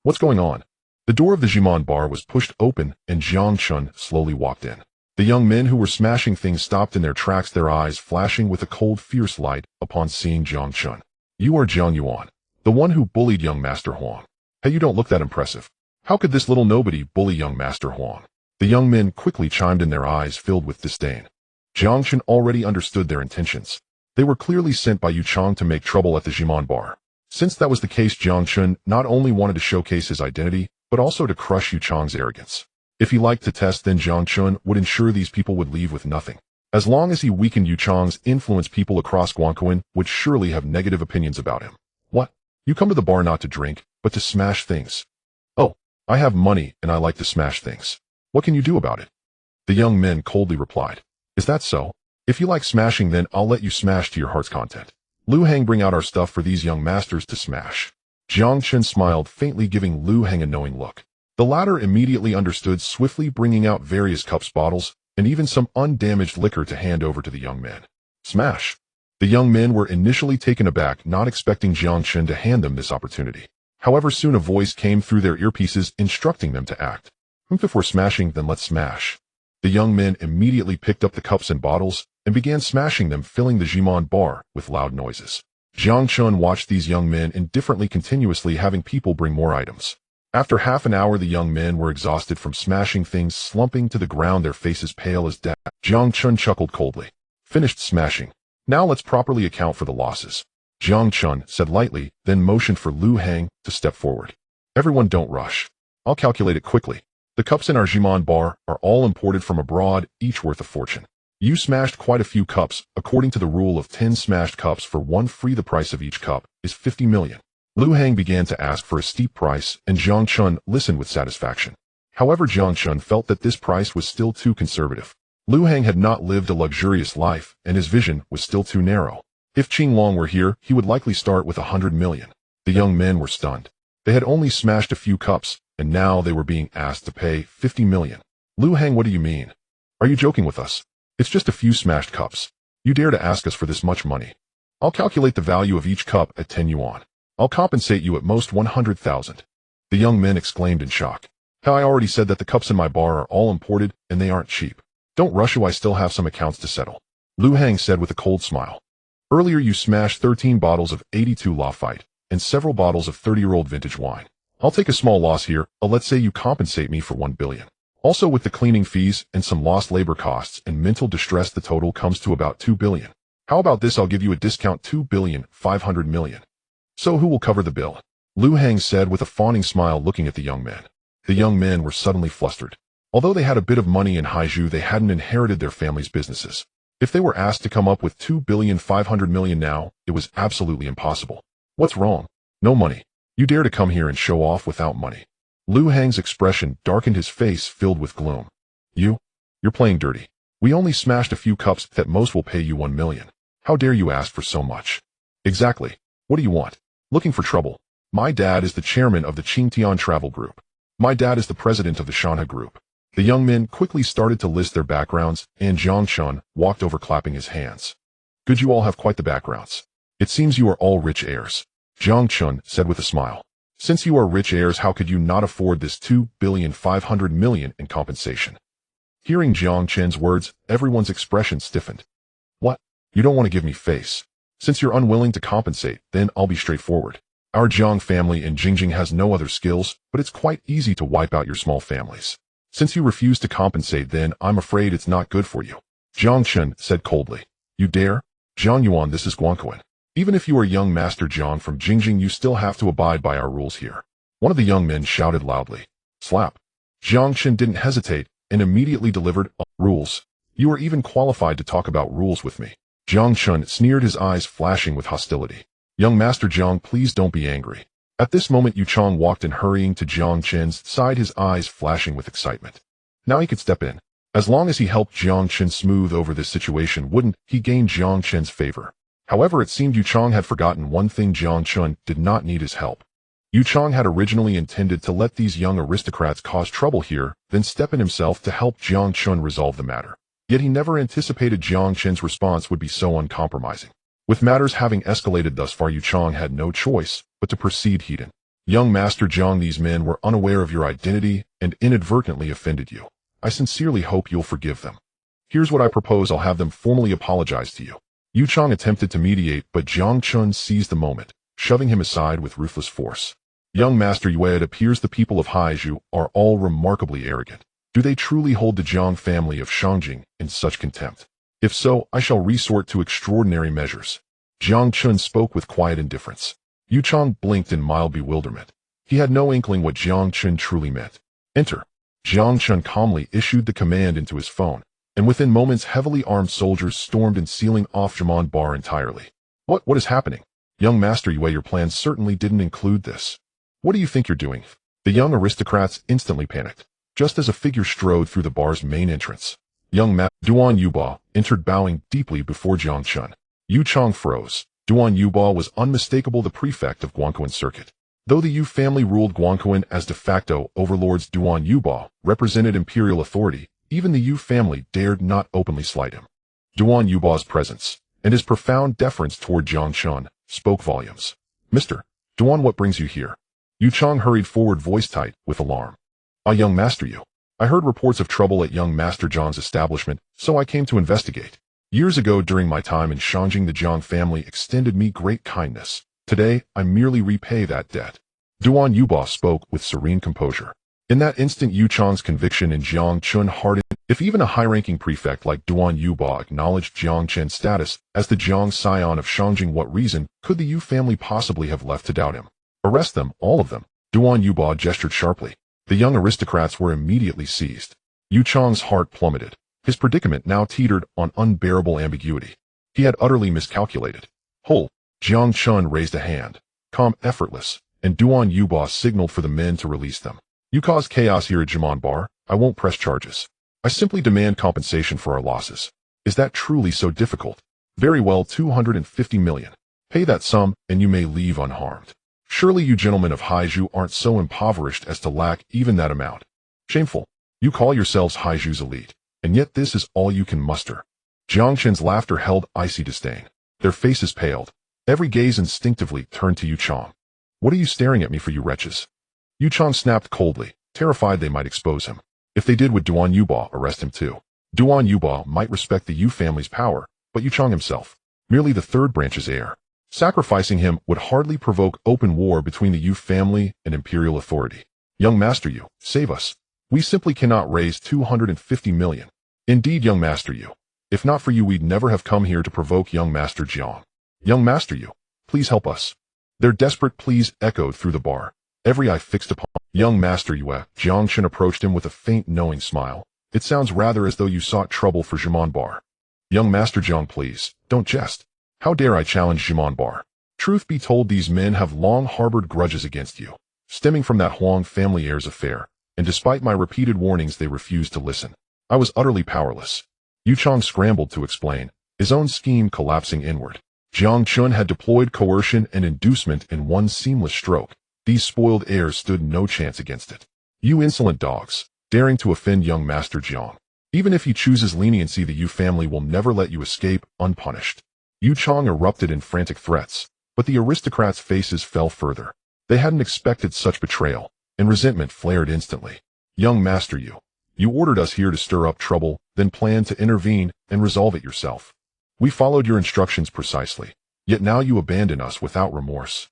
What's going on? The door of the Jiman bar was pushed open, and Jiang Chen slowly walked in. The young men who were smashing things stopped in their tracks, their eyes flashing with a cold, fierce light upon seeing Jiang Chen. You are Jiang Yuan, the one who bullied young Master Huang. Hey, you don't look that impressive. How could this little nobody bully young Master Huang? The young men quickly chimed in, their eyes filled with disdain. Jiang Chen already understood their intentions. They were clearly sent by Yu Chang to make trouble at the Jiman bar. Since that was the case, Jiang Chen not only wanted to showcase his identity, but also to crush Yu Chang's arrogance. If he liked to test, then Jiang Chen would ensure these people would leave with nothing. As long as he weakened Yu Chang's influence, people across Guangquan would surely have negative opinions about him. What? You come to the bar not to drink, but to smash things. Oh, I have money and I like to smash things. What can you do about it? The young men coldly replied. Is that so? If you like smashing, then I'll let you smash to your heart's content. Lu Hang, bring out our stuff for these young masters to smash. Jiang Chen smiled faintly, giving Lu Hang a knowing look. The latter immediately understood, swiftly bringing out various cups, bottles, and even some undamaged liquor to hand over to the young men. Smash! The young men were initially taken aback, not expecting Jiang Chen to hand them this opportunity. However, soon a voice came through their earpieces instructing them to act. If we're smashing, then let's smash. The young men immediately picked up the cups and bottles and began smashing them, filling the Jiman bar with loud noises. Jiang Chen watched these young men indifferently, continuously having people bring more items. After half an hour, the young men were exhausted from smashing things, slumping to the ground, their faces pale as death. Jiang Chen chuckled coldly. Finished smashing. Now let's properly account for the losses. Jiang Chen said lightly, then motioned for Lu Hang to step forward. Everyone, don't rush. I'll calculate it quickly. The cups in our Jiman bar are all imported from abroad, each worth a fortune. You smashed quite a few cups. According to the rule of 10 smashed cups for one free, the price of each cup is 50 million. Lu Hang began to ask for a steep price, and Jiang Chen listened with satisfaction. However, Jiang Chen felt that this price was still too conservative. Lu Hang had not lived a luxurious life, and his vision was still too narrow. If Qing Long were here, he would likely start with 100 million. The young men were stunned. They had only smashed a few cups, and now they were being asked to pay 50 million. Lu Hang, what do you mean? Are you joking with us? It's just a few smashed cups. You dare to ask us for this much money? I'll calculate the value of each cup at 10 yuan. I'll compensate you at most 100,000. The young men exclaimed in shock. How, I already said that the cups in my bar are all imported, and they aren't cheap. Don't rush, I still have some accounts to settle. Lu Hang said with a cold smile. Earlier you smashed 13 bottles of 82 Lafite, and several bottles of 30-year-old vintage wine. I'll take a small loss here. Let's say you compensate me for 1 billion. Also, with the cleaning fees and some lost labor costs and mental distress, the total comes to about 2 billion. How about this? I'll give you a discount, 2,500 million. So who will cover the bill? Lu Hang said with a fawning smile, looking at the young men. The young men were suddenly flustered. Although they had a bit of money in Haizhu, they hadn't inherited their family's businesses. If they were asked to come up with 2,500 million now, it was absolutely impossible. What's wrong? No money. You dare to come here and show off without money? Lu Hang's expression darkened, his face filled with gloom. You're playing dirty. We only smashed a few cups. At most will pay you 1 million. How dare you ask for so much? Exactly. What do you want? Looking for trouble? My dad is the chairman of the Qingtian Travel Group. My dad is the president of the Shanha Group. The young men quickly started to list their backgrounds, and Jiang Chen walked over, clapping his hands. Good, you all have quite the backgrounds. It seems you are all rich heirs. Jiang Chen said with a smile. Since you are rich heirs, how could you not afford this 2,500 million in compensation? Hearing Jiang Chen's words, everyone's expression stiffened. What? You don't want to give me face? Since you're unwilling to compensate, then I'll be straightforward. Our Jiang family in Jingjing has no other skills, but it's quite easy to wipe out your small families. Since you refuse to compensate, then I'm afraid it's not good for you. Jiang Chen said coldly. You dare? Jiang Yuan, this is Guangquan. Even if you are young Master Jiang from Jingjing, you still have to abide by our rules here. One of the young men shouted loudly. Slap. Jiang Chen didn't hesitate and immediately delivered, rules. You are even qualified to talk about rules with me. Jiang Chen sneered, his eyes flashing with hostility. Young Master Jiang, please don't be angry. At this moment, Yu Chang walked in, hurrying to Jiang Chen's side, his eyes flashing with excitement. Now he could step in. As long as he helped Jiang Chen smooth over this situation, wouldn't he gain Jiang Chen's favor? However, it seemed Yu Chang had forgotten one thing: Jiang Chen did not need his help. Yu Chang had originally intended to let these young aristocrats cause trouble here, then step in himself to help Jiang Chen resolve the matter. Yet he never anticipated Jiang Chen's response would be so uncompromising. With matters having escalated thus far, Yu Chang had no choice but to proceed heated. Young Master Jiang, these men were unaware of your identity and inadvertently offended you. I sincerely hope you'll forgive them. Here's what I propose. I'll have them formally apologize to you. Yu Chang attempted to mediate, but Jiang Chen seized the moment, shoving him aside with ruthless force. Young Master Yue, it appears the people of Haizhu are all remarkably arrogant. Do they truly hold the Jiang family of Shangjing in such contempt? If so, I shall resort to extraordinary measures. Jiang Chen spoke with quiet indifference. Yu Chang blinked in mild bewilderment. He had no inkling what Jiang Chen truly meant. Enter. Jiang Chen calmly issued the command into his phone, and within moments heavily armed soldiers stormed in, sealing off Jamon Bar entirely. What is happening? Young Master Yue, your plan certainly didn't include this. What do you think you're doing? The young aristocrats instantly panicked, just as a figure strode through the bar's main entrance. Young Duan Yuba entered, bowing deeply before Jiang Chen. Yu Chang froze. Duan Yuba was unmistakable, the prefect of Guanquan Circuit. Though the Yu family ruled Guanquan as de facto overlords, Duan Yuba represented imperial authority. Even the Yu family dared not openly slight him. Duan Yuba's presence, and his profound deference toward Jiang Chen, spoke volumes. Mr. Duan, what brings you here? Yu Chang hurried forward, voice tight with alarm. Young Master Yu. I heard reports of trouble at young Master Jiang's establishment, so I came to investigate. Years ago, during my time in Shangjing, the Jiang family extended me great kindness. Today, I merely repay that debt. Duan Yuba spoke with serene composure. In that instant, Yu Chang's conviction in Jiang Chen hardened. If even a high-ranking prefect like Duan Yuba acknowledged Jiang Chen's status as the Jiang scion of Shangjing, what reason could the Yu family possibly have left to doubt him? Arrest them, all of them. Duan Yuba gestured sharply. The young aristocrats were immediately seized. Yu Chang's heart plummeted. His predicament now teetered on unbearable ambiguity. He had utterly miscalculated. Hold! Jiang Chen raised a hand, calm, effortless, and Duan Yuba signaled for the men to release them. You caused chaos here at Jamon Bar. I won't press charges. I simply demand compensation for our losses. Is that truly so difficult? Very well, 250 million. Pay that sum, and you may leave unharmed. Surely you gentlemen of Haizhu aren't so impoverished as to lack even that amount. Shameful. You call yourselves Haizhu's elite, and yet this is all you can muster. Jiang Chen's laughter held icy disdain. Their faces paled. Every gaze instinctively turned to Yu Chang. What are you staring at me for, you wretches? Yu Chang snapped coldly, terrified they might expose him. If they did, would Duan Yuba arrest him too? Duan Yuba might respect the Yu family's power, but Yu Chang himself, merely the third branch's heir. Sacrificing him would hardly provoke open war between the Yu family and imperial authority. Young Master Yu, save us. We simply cannot raise 250 million. Indeed, young Master Yu. If not for you, we'd never have come here to provoke young Master Jiang. Young Master Yu, please help us. Their desperate pleas echoed through the bar, every eye fixed upon young Master Yue. Jiang Chen approached him with a faint, knowing smile. It sounds rather as though you sought trouble for Jamon Bar. Young Master Jiang, please, don't jest. How dare I challenge Jamon Bar? Truth be told, these men have long harbored grudges against you, stemming from that Huang family heir's affair, and despite my repeated warnings, they refused to listen. I was utterly powerless. Yu Chang scrambled to explain, his own scheme collapsing inward. Jiang Chen had deployed coercion and inducement in one seamless stroke. These spoiled heirs stood no chance against it. You insolent dogs, daring to offend young Master Jiang. Even if he chooses leniency, the Yu family will never let you escape unpunished. Yu Chang erupted in frantic threats, but the aristocrats' faces fell further. They hadn't expected such betrayal, and resentment flared instantly. Young Master Yu, you ordered us here to stir up trouble, then planned to intervene and resolve it yourself. We followed your instructions precisely, yet now you abandon us without remorse.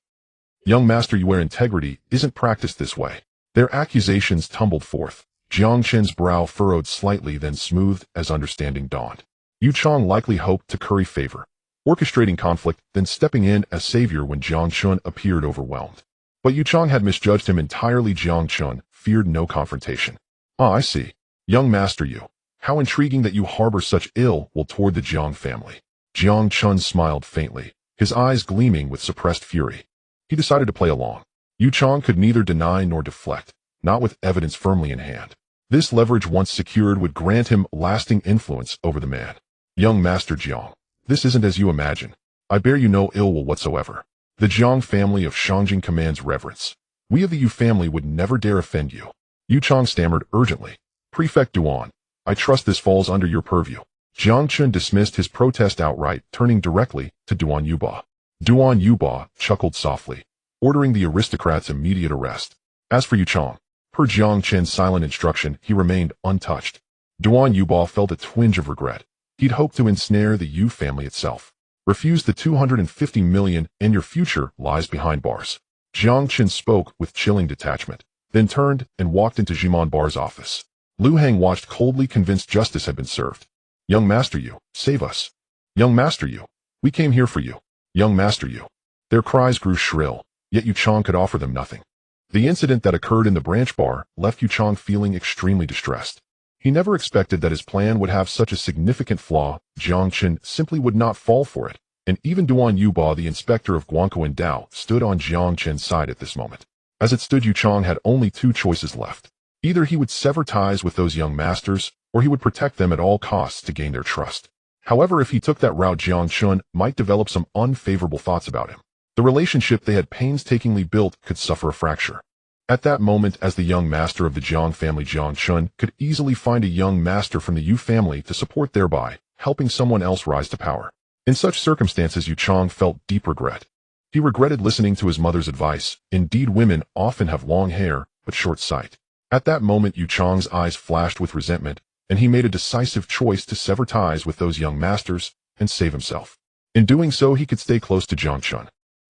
Young Master Yu's integrity isn't practiced this way. Their accusations tumbled forth. Jiang Chen's brow furrowed slightly, then smoothed as understanding dawned. Yu Chang likely hoped to curry favor, orchestrating conflict, then stepping in as savior when Jiang Chen appeared overwhelmed. But Yu Chang had misjudged him entirely. Jiang Chen feared no confrontation. Ah, I see. Young Master Yu, how intriguing that you harbor such ill will toward the Jiang family. Jiang Chen smiled faintly, his eyes gleaming with suppressed fury. He decided to play along. Yu Chang could neither deny nor deflect, not with evidence firmly in hand. This leverage, once secured, would grant him lasting influence over the man. Young Master Jiang, this isn't as you imagine. I bear you no ill will whatsoever. The Jiang family of Shangjing commands reverence. We of the Yu family would never dare offend you. Yu Chang stammered urgently. Prefect Duan, I trust this falls under your purview. Jiang Chen dismissed his protest outright, turning directly to Duan Yuba. Duan Yuba chuckled softly, ordering the aristocrats' immediate arrest. As for Yu Chang, per Jiang Chen's silent instruction, he remained untouched. Duan Yuba felt a twinge of regret. He'd hoped to ensnare the Yu family itself. Refuse the 250 million and your future lies behind bars. Jiang Chen spoke with chilling detachment, then turned and walked into Jimon Bar's office. Lu Heng watched coldly, convinced justice had been served. Young Master Yu, save us. Young Master Yu, we came here for you. Young Master Yu. Their cries grew shrill, yet Yu Chang could offer them nothing. The incident that occurred in the branch bar left Yu Chang feeling extremely distressed. He never expected that his plan would have such a significant flaw. Jiang Chen simply would not fall for it, and even Duan Yuba, the inspector of Guangkou Dao, stood on Jiang Chen's side at this moment. As it stood, Yu Chang had only two choices left. Either he would sever ties with those young masters, or he would protect them at all costs to gain their trust. However, if he took that route, Jiang Chen might develop some unfavorable thoughts about him. The relationship they had painstakingly built could suffer a fracture. At that moment, as the young master of the Jiang family, Jiang Chen could easily find a young master from the Yu family to support, thereby helping someone else rise to power. In such circumstances, Yu Chang felt deep regret. He regretted listening to his mother's advice. Indeed, women often have long hair, but short sight. At that moment, Yu Chang's eyes flashed with resentment, and he made a decisive choice to sever ties with those young masters and save himself. In doing so, he could stay close to Jiang Chen.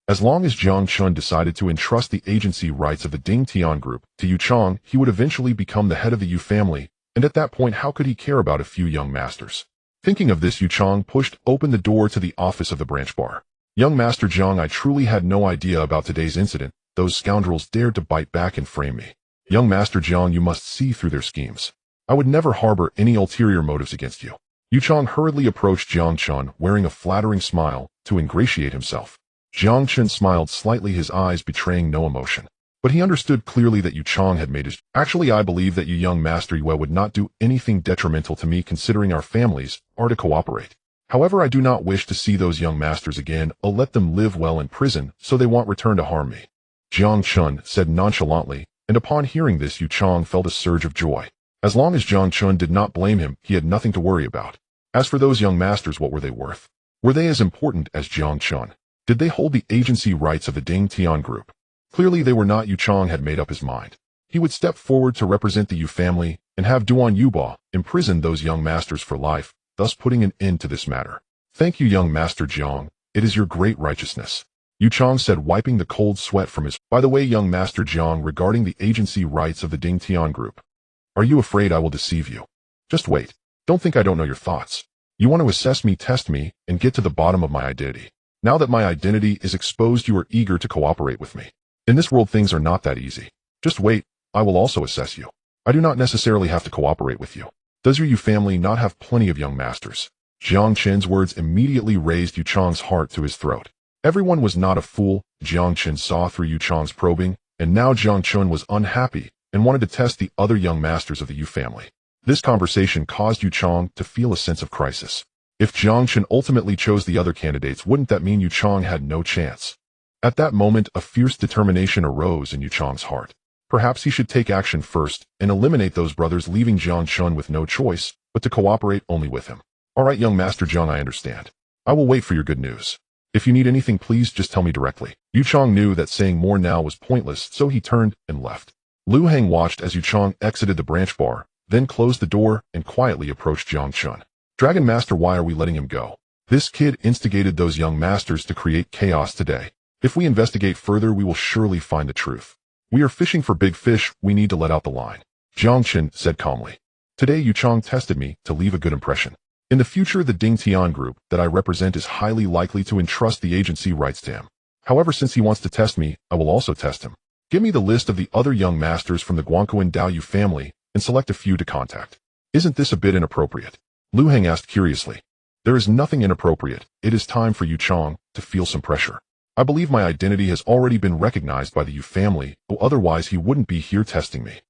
As long as Jiang Chen decided to entrust the agency rights of the Ding Tian group to Yu Chang, he would eventually become the head of the Yu family, and at that point, how could he care about a few young masters? Thinking of this, Yu Chang pushed open the door to the office of the branch bar. Young Master Jiang, I truly had no idea about today's incident. Those scoundrels dared to bite back and frame me. Young Master Jiang, you must see through their schemes. I would never harbor any ulterior motives against you. Yu Chang hurriedly approached Jiang Chen, wearing a flattering smile, to ingratiate himself. Jiang Chen smiled slightly, his eyes betraying no emotion. But he understood clearly that Yu Chang had made his... Actually, I believe that you, young Master Yu, would not do anything detrimental to me, considering our families are to cooperate. However, I do not wish to see those young masters again. I'll let them live well in prison, so they won't return to harm me. Jiang Chen said nonchalantly, and upon hearing this, Yu Chang felt a surge of joy. As long as Jiang Chen did not blame him, he had nothing to worry about. As for those young masters, what were they worth? Were they as important as Jiang Chen? Did they hold the agency rights of the Ding Tian group? Clearly they were not. Yu Chang had made up his mind. He would step forward to represent the Yu family and have Duan Yuba imprison those young masters for life, thus putting an end to this matter. Thank you, young Master Jiang. It is your great righteousness. Yu Chang said, wiping the cold sweat from his... By the way, young Master Jiang, regarding the agency rights of the Ding Tian group. Are you afraid I will deceive you? Just wait. Don't think I don't know your thoughts. You want to assess me, test me, and get to the bottom of my identity. Now that my identity is exposed, you are eager to cooperate with me. In this world, things are not that easy. Just wait, I will also assess you. I do not necessarily have to cooperate with you. Does your Yu family not have plenty of young masters? Jiang Chen's words immediately raised Yu Chang's heart to his throat. Everyone was not a fool. Jiang Chen saw through Yu Chang's probing, and now Jiang Chen was unhappy and wanted to test the other young masters of the Yu family. This conversation caused Yu Chang to feel a sense of crisis. If Jiang Chen ultimately chose the other candidates, wouldn't that mean Yu Chang had no chance? At that moment, a fierce determination arose in Yu Chang's heart. Perhaps he should take action first and eliminate those brothers, leaving Jiang Chen with no choice but to cooperate only with him. All right, young Master Jiang, I understand. I will wait for your good news. If you need anything, please just tell me directly. Yu Chang knew that saying more now was pointless, so he turned and left. Lu Heng watched as Yu Chang exited the branch bar, then closed the door and quietly approached Jiang Chen. Dragon Master, why are we letting him go? This kid instigated those young masters to create chaos today. If we investigate further, we will surely find the truth. We are fishing for big fish, we need to let out the line. Jiang Chen said calmly. Today Yu Chang tested me to leave a good impression. In the future, the Ding Tian group that I represent is highly likely to entrust the agency rights to him. However, since he wants to test me, I will also test him. Give me the list of the other young masters from the Guangkou Dao Yu family and select a few to contact. Isn't this a bit inappropriate? Lu Heng asked curiously. There is nothing inappropriate. It is time for Yu Chang to feel some pressure. I believe my identity has already been recognized by the Yu family, though otherwise he wouldn't be here testing me.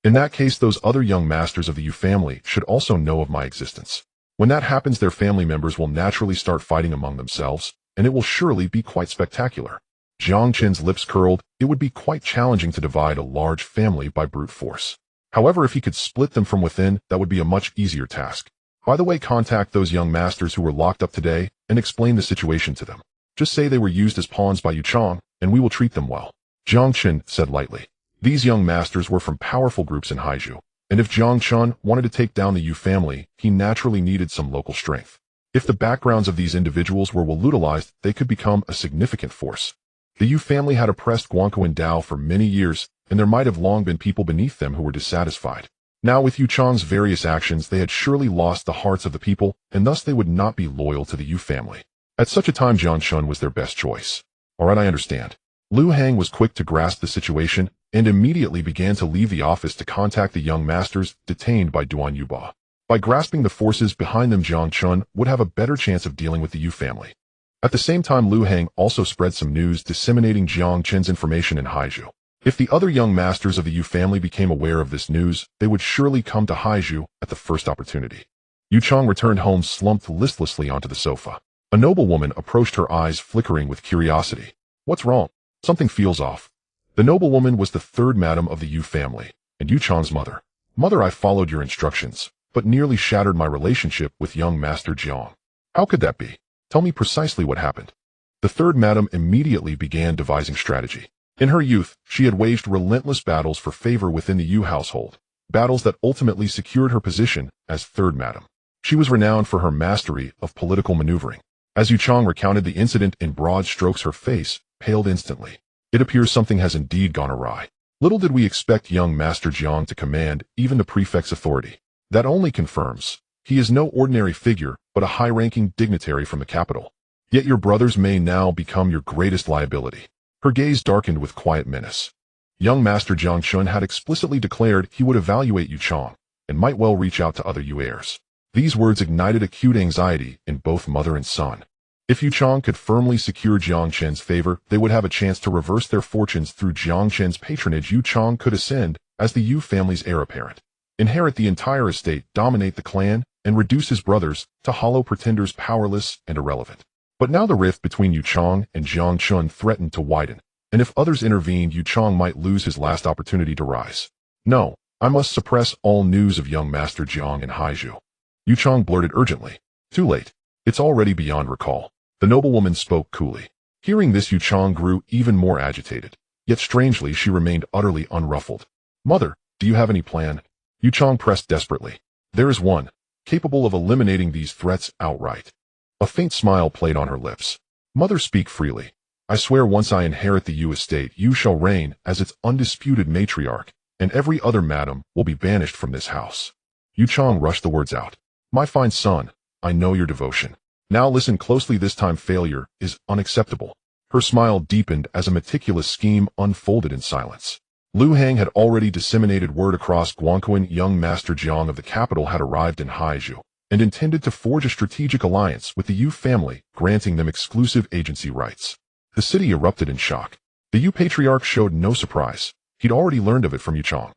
In that case, those other young masters of the Yu family should also know of my existence. When that happens, their family members will naturally start fighting among themselves, and it will surely be quite spectacular. Jiang Chen's lips curled. It would be quite challenging to divide a large family by brute force. However, if he could split them from within, that would be a much easier task. By the way, contact those young masters who were locked up today and explain the situation to them. Just say they were used as pawns by Yu Chang, and we will treat them well. Jiang Chen said lightly. These young masters were from powerful groups in Haizhou. and if Jiang Chen wanted to take down the Yu family, he naturally needed some local strength. If the backgrounds of these individuals were well utilized, they could become a significant force. The Yu family had oppressed Guangkou Dao for many years, and there might have long been people beneath them who were dissatisfied. Now with Yu Chang's various actions, they had surely lost the hearts of the people, and thus they would not be loyal to the Yu family. At such a time, Jiang Chen was their best choice. Alright, I understand. Lu Hang was quick to grasp the situation, and immediately began to leave the office to contact the young masters detained by Duan Yuba. By grasping the forces behind them, Jiang Chen would have a better chance of dealing with the Yu family. At the same time, Lu Hang also spread some news disseminating Jiang Chen's information in Haizhou. If the other young masters of the Yu family became aware of this news, they would surely come to Haizhou at the first opportunity. Yu Chang returned home slumped listlessly onto the sofa. A noblewoman approached, her eyes flickering with curiosity. What's wrong? Something feels off. The noblewoman was the third madam of the Yu family, and Yu Chang's mother. Mother, I followed your instructions, but nearly shattered my relationship with young Master Jiang. How could that be? Tell me precisely what happened. The third madam immediately began devising strategy. In her youth, she had waged relentless battles for favor within the Yu household, battles that ultimately secured her position as third madam. She was renowned for her mastery of political maneuvering. As Yu Chang recounted the incident in broad strokes, her face paled instantly. It appears something has indeed gone awry. Little did we expect young Master Jiang to command even the prefect's authority. That only confirms he is no ordinary figure, but a high-ranking dignitary from the capital. Yet your brothers may now become your greatest liability. Her gaze darkened with quiet menace. Young Master Jiang Chen had explicitly declared he would evaluate Yu Chang, and might well reach out to other Yu heirs. These words ignited acute anxiety in both mother and son. If Yu Chang could firmly secure Jiang Chen's favor, they would have a chance to reverse their fortunes through Jiang Chen's patronage. Yu Chang could ascend as the Yu family's heir apparent, inherit the entire estate, dominate the clan, and reduce his brothers to hollow pretenders, powerless and irrelevant. But now the rift between Yu Chang and Jiang Chen threatened to widen, and if others intervened, Yu Chang might lose his last opportunity to rise. No, I must suppress all news of young Master Jiang in Haizhou. Yu Chang blurted urgently. Too late. It's already beyond recall. The noblewoman spoke coolly. Hearing this, Yu Chang grew even more agitated. Yet strangely, she remained utterly unruffled. Mother, do you have any plan? Yu Chang pressed desperately. There is one, capable of eliminating these threats outright. A faint smile played on her lips. Mother, speak freely. I swear once I inherit the Yu estate, you shall reign as its undisputed matriarch, and every other madam will be banished from this house. Yu Chang rushed the words out. My fine son, I know your devotion. Now listen closely, this time failure is unacceptable. Her smile deepened as a meticulous scheme unfolded in silence. Lu Hang had already disseminated word across Guangkou. Young Master Jiang of the capital had arrived in Haizhou, and intended to forge a strategic alliance with the Yu family, granting them exclusive agency rights. The city erupted in shock. The Yu patriarch showed no surprise. He'd already learned of it from Yu Chang.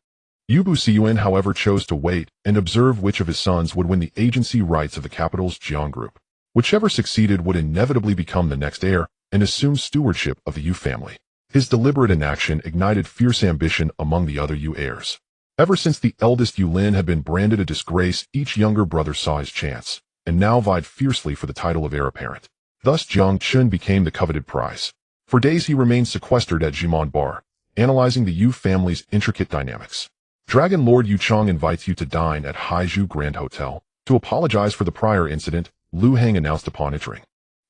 Yu Buxiyuan, however, chose to wait and observe which of his sons would win the agency rights of the capital's Jiang group. Whichever succeeded would inevitably become the next heir and assume stewardship of the Yu family. His deliberate inaction ignited fierce ambition among the other Yu heirs. Ever since the eldest Yu Lin had been branded a disgrace, each younger brother saw his chance, and now vied fiercely for the title of heir apparent. Thus Jiang Chen became the coveted prize. For days he remained sequestered at Jimon Bar, analyzing the Yu family's intricate dynamics. Dragon Lord Yu Chang invites you to dine at Haizhou Grand Hotel. To apologize for the prior incident, Lu Hang announced upon entering.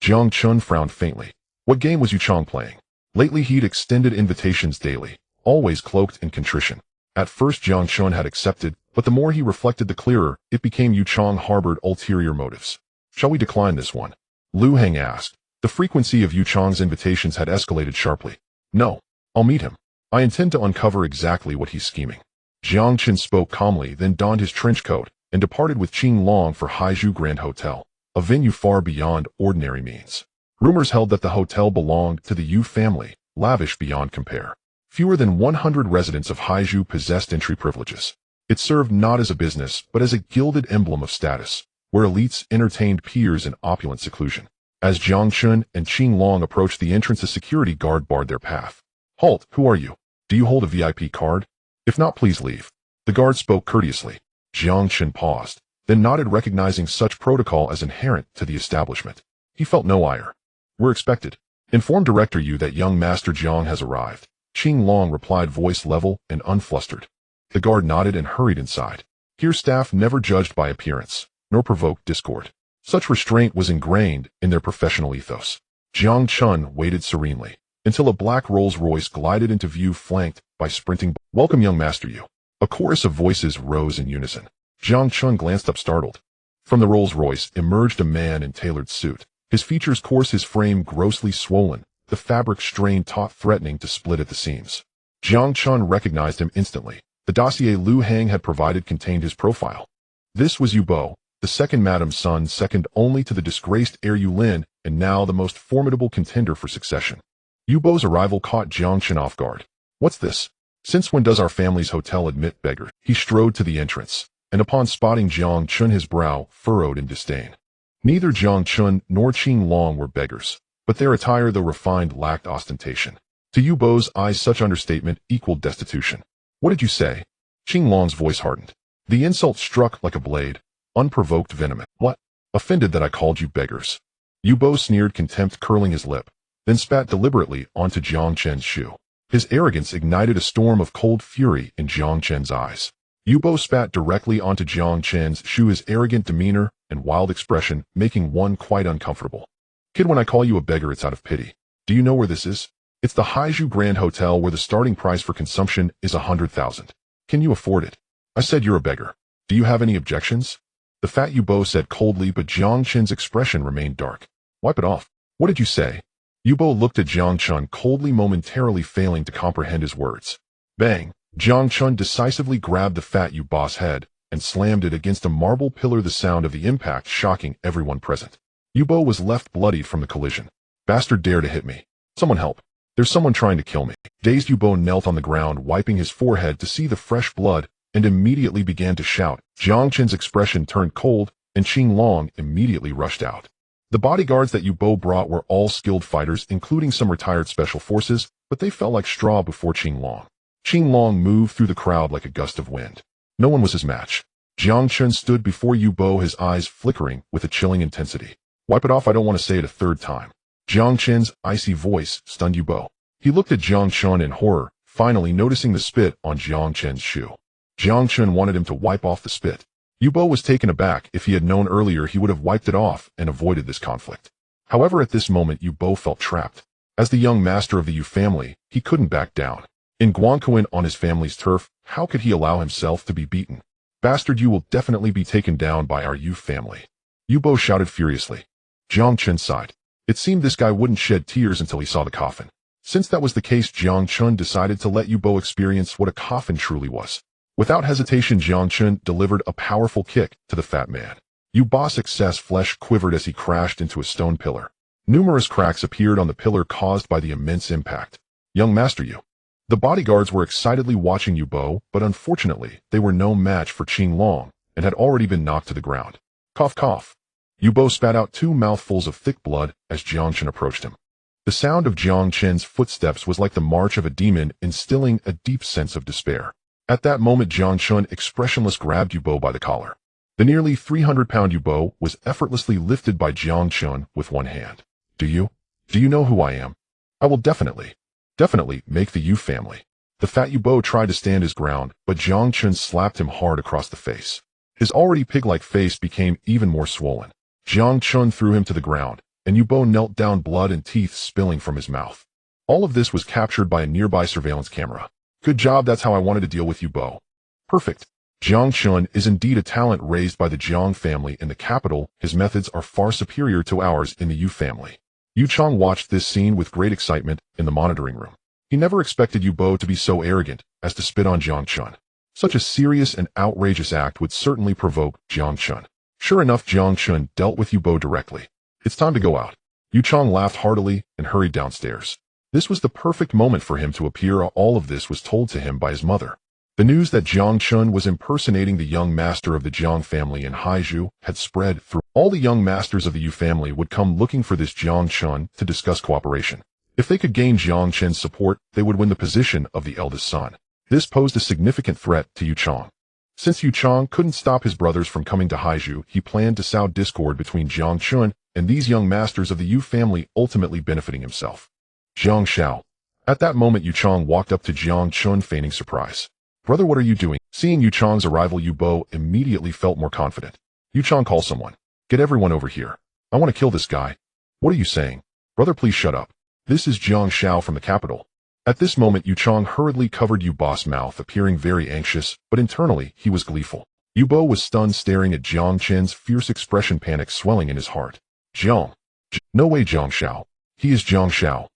Jiang Chen frowned faintly. What game was Yu Chang playing? Lately he'd extended invitations daily, always cloaked in contrition. At first Jiang Chen had accepted, but the more he reflected the clearer it became Yu Chang harbored ulterior motives. Shall we decline this one? Lu Hang asked. The frequency of Yu Chang's invitations had escalated sharply. No, I'll meet him. I intend to uncover exactly what he's scheming. Jiang Chen spoke calmly, then donned his trench coat and departed with Qing Long for Haizhou Grand Hotel, a venue far beyond ordinary means. Rumors held that the hotel belonged to the Yu family, lavish beyond compare. Fewer than 100 residents of Haizhou possessed entry privileges. It served not as a business, but as a gilded emblem of status, where elites entertained peers in opulent seclusion. As Jiang Chen and Qing Long approached the entrance, a security guard barred their path. Halt, who are you? Do you hold a VIP card? If not, please leave. The guard spoke courteously. Jiang Chen paused, then nodded, recognizing such protocol as inherent to the establishment. He felt no ire. We're expected. Inform Director Yu that young Master Jiang has arrived. Qing Long replied, voice level and unflustered. The guard nodded and hurried inside. Here staff never judged by appearance, nor provoked discord. Such restraint was ingrained in their professional ethos. Jiang Chen waited serenely until a black Rolls-Royce glided into view flanked by sprinting. "Welcome, young master, you." A chorus of voices rose in unison. Jiang Chen glanced up startled. From the Rolls-Royce emerged a man in tailored suit. His features coarse, his frame grossly swollen, the fabric strained taut, threatening to split at the seams. Jiang Chen recognized him instantly. The dossier Liu Hang had provided contained his profile. This was Yu Bo, the second Madam's son, second only to the disgraced heir Yu Lin, and now the most formidable contender for succession. Yu Bo's arrival caught Jiang Chen off guard. "What's this? Since when does our family's hotel admit beggars?" He strode to the entrance, and upon spotting Jiang Chen, his brow furrowed in disdain. Neither Jiang Chen nor Qing Long were beggars, but their attire, though refined, lacked ostentation. To Yu Bo's eyes, such understatement equaled destitution. "What did you say?" Qing Long's voice hardened. The insult struck like a blade, unprovoked venomous. "What? Offended that I called you beggars?" Yu Bo sneered, contempt curling his lip, then spat deliberately onto Jiang Chen's shoe. His arrogance ignited a storm of cold fury in Jiang Chen's eyes. Yu Bo spat directly onto Jiang Chen's shoe, his arrogant demeanor and wild expression making one quite uncomfortable. "Kid, when I call you a beggar, it's out of pity. Do you know where this is? It's the Haizhu Grand Hotel, where the starting price for consumption is 100,000. Can you afford it? I said you're a beggar. Do you have any objections?" The fat Yu Bo said coldly, but Jiang Chen's expression remained dark. "Wipe it off. What did you say?" Yu Bo looked at Jiang Chen coldly, momentarily failing to comprehend his words. Bang! Jiang Chen decisively grabbed the fat Yu Bo's head and slammed it against a marble pillar, the sound of the impact shocking everyone present. Yu Bo was left bloodied from the collision. "Bastard dare to hit me. Someone help. There's someone trying to kill me." Dazed Yu Bo knelt on the ground, wiping his forehead to see the fresh blood, and immediately began to shout. Jiang Chen's expression turned cold, and Qing Long immediately rushed out. The bodyguards that Yu Bo brought were all skilled fighters, including some retired special forces, but they fell like straw before Qing Long. Qing Long moved through the crowd like a gust of wind. No one was his match. Jiang Chen stood before Yu Bo, his eyes flickering with a chilling intensity. "Wipe it off, I don't want to say it a third time." Jiang Chen's icy voice stunned Yu Bo. He looked at Jiang Chen in horror, finally noticing the spit on Jiang Chen's shoe. Jiang Chen wanted him to wipe off the spit. Yu Bo was taken aback. If he had known earlier, he would have wiped it off and avoided this conflict. However, at this moment, Yu Bo felt trapped. As the young master of the Yu family, he couldn't back down. In Guangquan, on his family's turf, how could he allow himself to be beaten? "Bastard, you will definitely be taken down by our Yu family," Yu Bo shouted furiously. Jiang Chen sighed. It seemed this guy wouldn't shed tears until he saw the coffin. Since that was the case, Jiang Chen decided to let Yu Bo experience what a coffin truly was. Without hesitation, Jiang Chen delivered a powerful kick to the fat man. Yu Bo's excess flesh quivered as he crashed into a stone pillar. Numerous cracks appeared on the pillar caused by the immense impact. "Young master, Yu." The bodyguards were excitedly watching Yu Bo, but unfortunately, they were no match for Qing Long and had already been knocked to the ground. Cough, cough. Yu Bo spat out 2 mouthfuls of thick blood as Jiang Chen approached him. The sound of Jiang Chen's footsteps was like the march of a demon, instilling a deep sense of despair. At that moment, Jiang Chen, expressionless, grabbed Yu Bo by the collar. The nearly 300-pound Yu Bo was effortlessly lifted by Jiang Chen with one hand. Do you know who I am? I will definitely make the Yu family." The fat Yu Bo tried to stand his ground, but Jiang Chen slapped him hard across the face. His already pig-like face became even more swollen. Jiang Chen threw him to the ground, and Yu Bo knelt down, blood and teeth spilling from his mouth. All of this was captured by a nearby surveillance camera. "Good job, that's how I wanted to deal with Yu Bo." "Perfect. Jiang Chen is indeed a talent raised by the Jiang family in the capital. His methods are far superior to ours in the Yu family." Yu Chong watched this scene with great excitement in the monitoring room. He never expected Yu Bo to be so arrogant as to spit on Jiang Chen. Such a serious and outrageous act would certainly provoke Jiang Chen. Sure enough, Jiang Chen dealt with Yu Bo directly. "It's time to go out." Yu Chong laughed heartily and hurried downstairs. This was the perfect moment for him to appear. All of this was told to him by his mother. The news that Jiang Chen was impersonating the young master of the Jiang family in Haizhu had spread through. All the young masters of the Yu family would come looking for this Jiang Chen to discuss cooperation. If they could gain Jiang Chen's support, they would win the position of the eldest son. This posed a significant threat to Yu Chong. Since Yu Chong couldn't stop his brothers from coming to Haizhu, he planned to sow discord between Jiang Chen and these young masters of the Yu family, ultimately benefiting himself. "Jiang Shao." At that moment, Yu Chong walked up to Jiang Chen, feigning surprise. "Brother, what are you doing?" Seeing Yu Chang's arrival, Yu Bo immediately felt more confident. Yu Chang, call someone. Get everyone over here. I want to kill this guy. What are you saying? Brother, please shut up. This is Jiang Shao from the capital. At this moment, Yu Chang hurriedly covered Yu Bo's mouth, appearing very anxious, but internally, he was gleeful. Yu Bo was stunned, staring at Jiang Chen's fierce expression, panic swelling in his heart. Jiang. No way, Jiang Shao. He is Jiang Shao.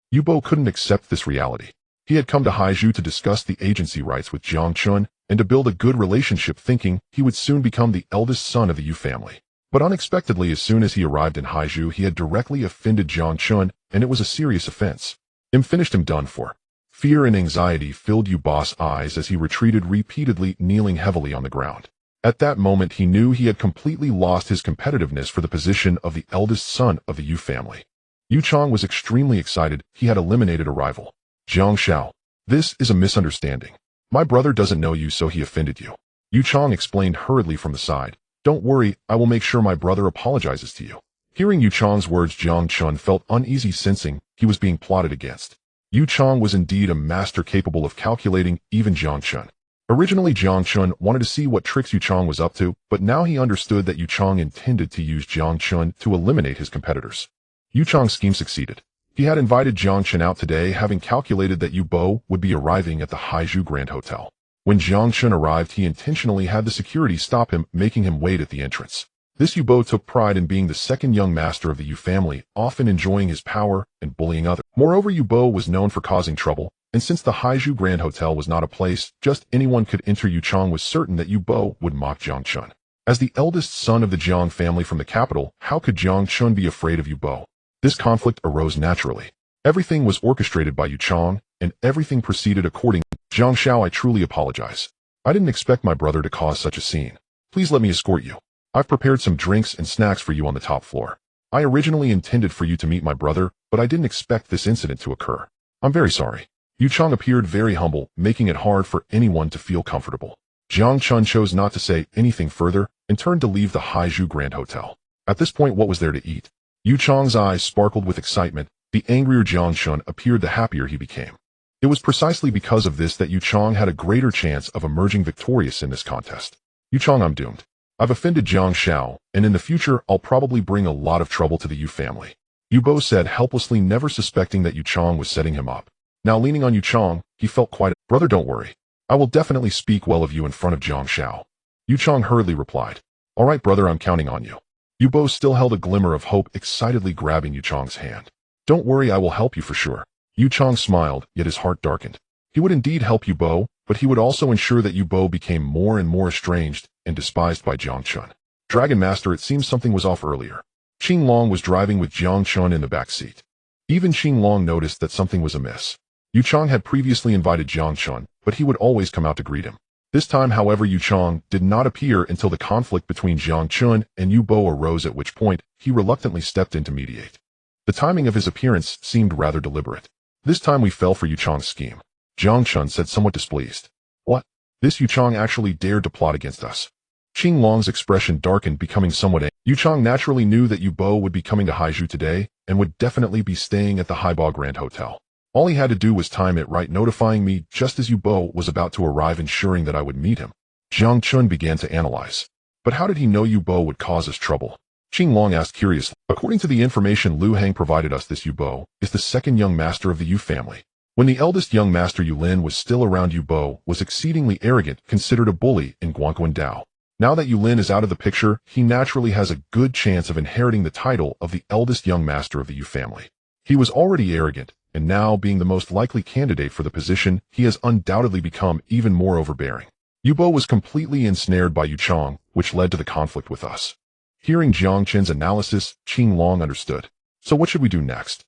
Yu Bo couldn't accept this reality. He had come to Haizhu to discuss the agency rights with Jiang Chen and to build a good relationship, thinking he would soon become the eldest son of the Yu family. But unexpectedly, as soon as he arrived in Haizhu, he had directly offended Jiang Chen, and it was a serious offense. Finished him, done for. Fear and anxiety filled Yu Bo's eyes as he retreated, repeatedly kneeling heavily on the ground. At that moment, he knew he had completely lost his competitiveness for the position of the eldest son of the Yu family. Yu Chang was extremely excited. He had eliminated a rival. Jiang Shao. This is a misunderstanding. My brother doesn't know you, so he offended you. Yu Chang explained hurriedly from the side. Don't worry, I will make sure my brother apologizes to you. Hearing Yu Chang's words, Jiang Chen felt uneasy, sensing he was being plotted against. Yu Chang was indeed a master capable of calculating even Jiang Chen. Originally, Jiang Chen wanted to see what tricks Yu Chang was up to, but now he understood that Yu Chang intended to use Jiang Chen to eliminate his competitors. Yu Chang's scheme succeeded. He had invited Jiang Chen out today, having calculated that Yu Bo would be arriving at the Haizhu Grand Hotel. When Jiang Chen arrived, he intentionally had the security stop him, making him wait at the entrance. This Yu Bo took pride in being the second young master of the Yu family, often enjoying his power and bullying others. Moreover, Yu Bo was known for causing trouble, and since the Haizhu Grand Hotel was not a place just anyone could enter, Yu Chang was certain that Yu Bo would mock Jiang Chen. As the eldest son of the Jiang family from the capital, how could Jiang Chen be afraid of Yu Bo? This conflict arose naturally. Everything was orchestrated by Yu Chang, and everything proceeded accordingly. Jiang Shao, I truly apologize. I didn't expect my brother to cause such a scene. Please let me escort you. I've prepared some drinks and snacks for you on the top floor. I originally intended for you to meet my brother, but I didn't expect this incident to occur. I'm very sorry. Yu Chang appeared very humble, making it hard for anyone to feel comfortable. Jiang Chen chose not to say anything further and turned to leave the Haizhu Grand Hotel. At this point, what was there to eat? Yu Chang's eyes sparkled with excitement. The angrier Jiang Chen appeared, the happier he became. It was precisely because of this that Yu Chang had a greater chance of emerging victorious in this contest. Yu Chang, I'm doomed. I've offended Jiang Shao, and in the future, I'll probably bring a lot of trouble to the Yu family. Yu Bo said helplessly, never suspecting that Yu Chang was setting him up. Now leaning on Yu Chang, he felt quite. Brother, don't worry. I will definitely speak well of you in front of Jiang Shao. Yu Chang hurriedly replied. All right, brother, I'm counting on you. Yu Bo still held a glimmer of hope, excitedly grabbing Yu Chang's hand. Don't worry, I will help you for sure. Yu Chang smiled, yet his heart darkened. He would indeed help Yu Bo, but he would also ensure that Yu Bo became more and more estranged and despised by Jiang Chen. Dragon Master, it seems something was off earlier. Qing Long was driving with Jiang Chen in the back seat. Even Qing Long noticed that something was amiss. Yu Chang had previously invited Jiang Chen, but he would always come out to greet him. This time, however, Yu Chang did not appear until the conflict between Jiang Chen and Yu Bo arose, at which point he reluctantly stepped in to mediate. The timing of his appearance seemed rather deliberate. This time we fell for Yu Chang's scheme. Jiang Chen said, somewhat displeased. What? This Yu Chang actually dared to plot against us. Qing Long's expression darkened, becoming somewhat angry. Yu Chang naturally knew that Yu Bo would be coming to Haizhu today and would definitely be staying at the Haiba Grand Hotel. All he had to do was time it right, notifying me just as Yu Bo was about to arrive, ensuring that I would meet him. Jiang Chen began to analyze. But how did he know Yu Bo would cause us trouble? Qing Long asked curiously. According to the information Lu Hang provided us, this Yu Bo is the second young master of the Yu family. When the eldest young master Yu Lin was still around, Yu Bo was exceedingly arrogant, considered a bully in Guangquan Dao. Now that Yu Lin is out of the picture, he naturally has a good chance of inheriting the title of the eldest young master of the Yu family. He was already arrogant, and now, being the most likely candidate for the position, he has undoubtedly become even more overbearing. Yu Bo was completely ensnared by Yu Chang, which led to the conflict with us. Hearing Jiang Chen's analysis, Qing Long understood. So what should we do next?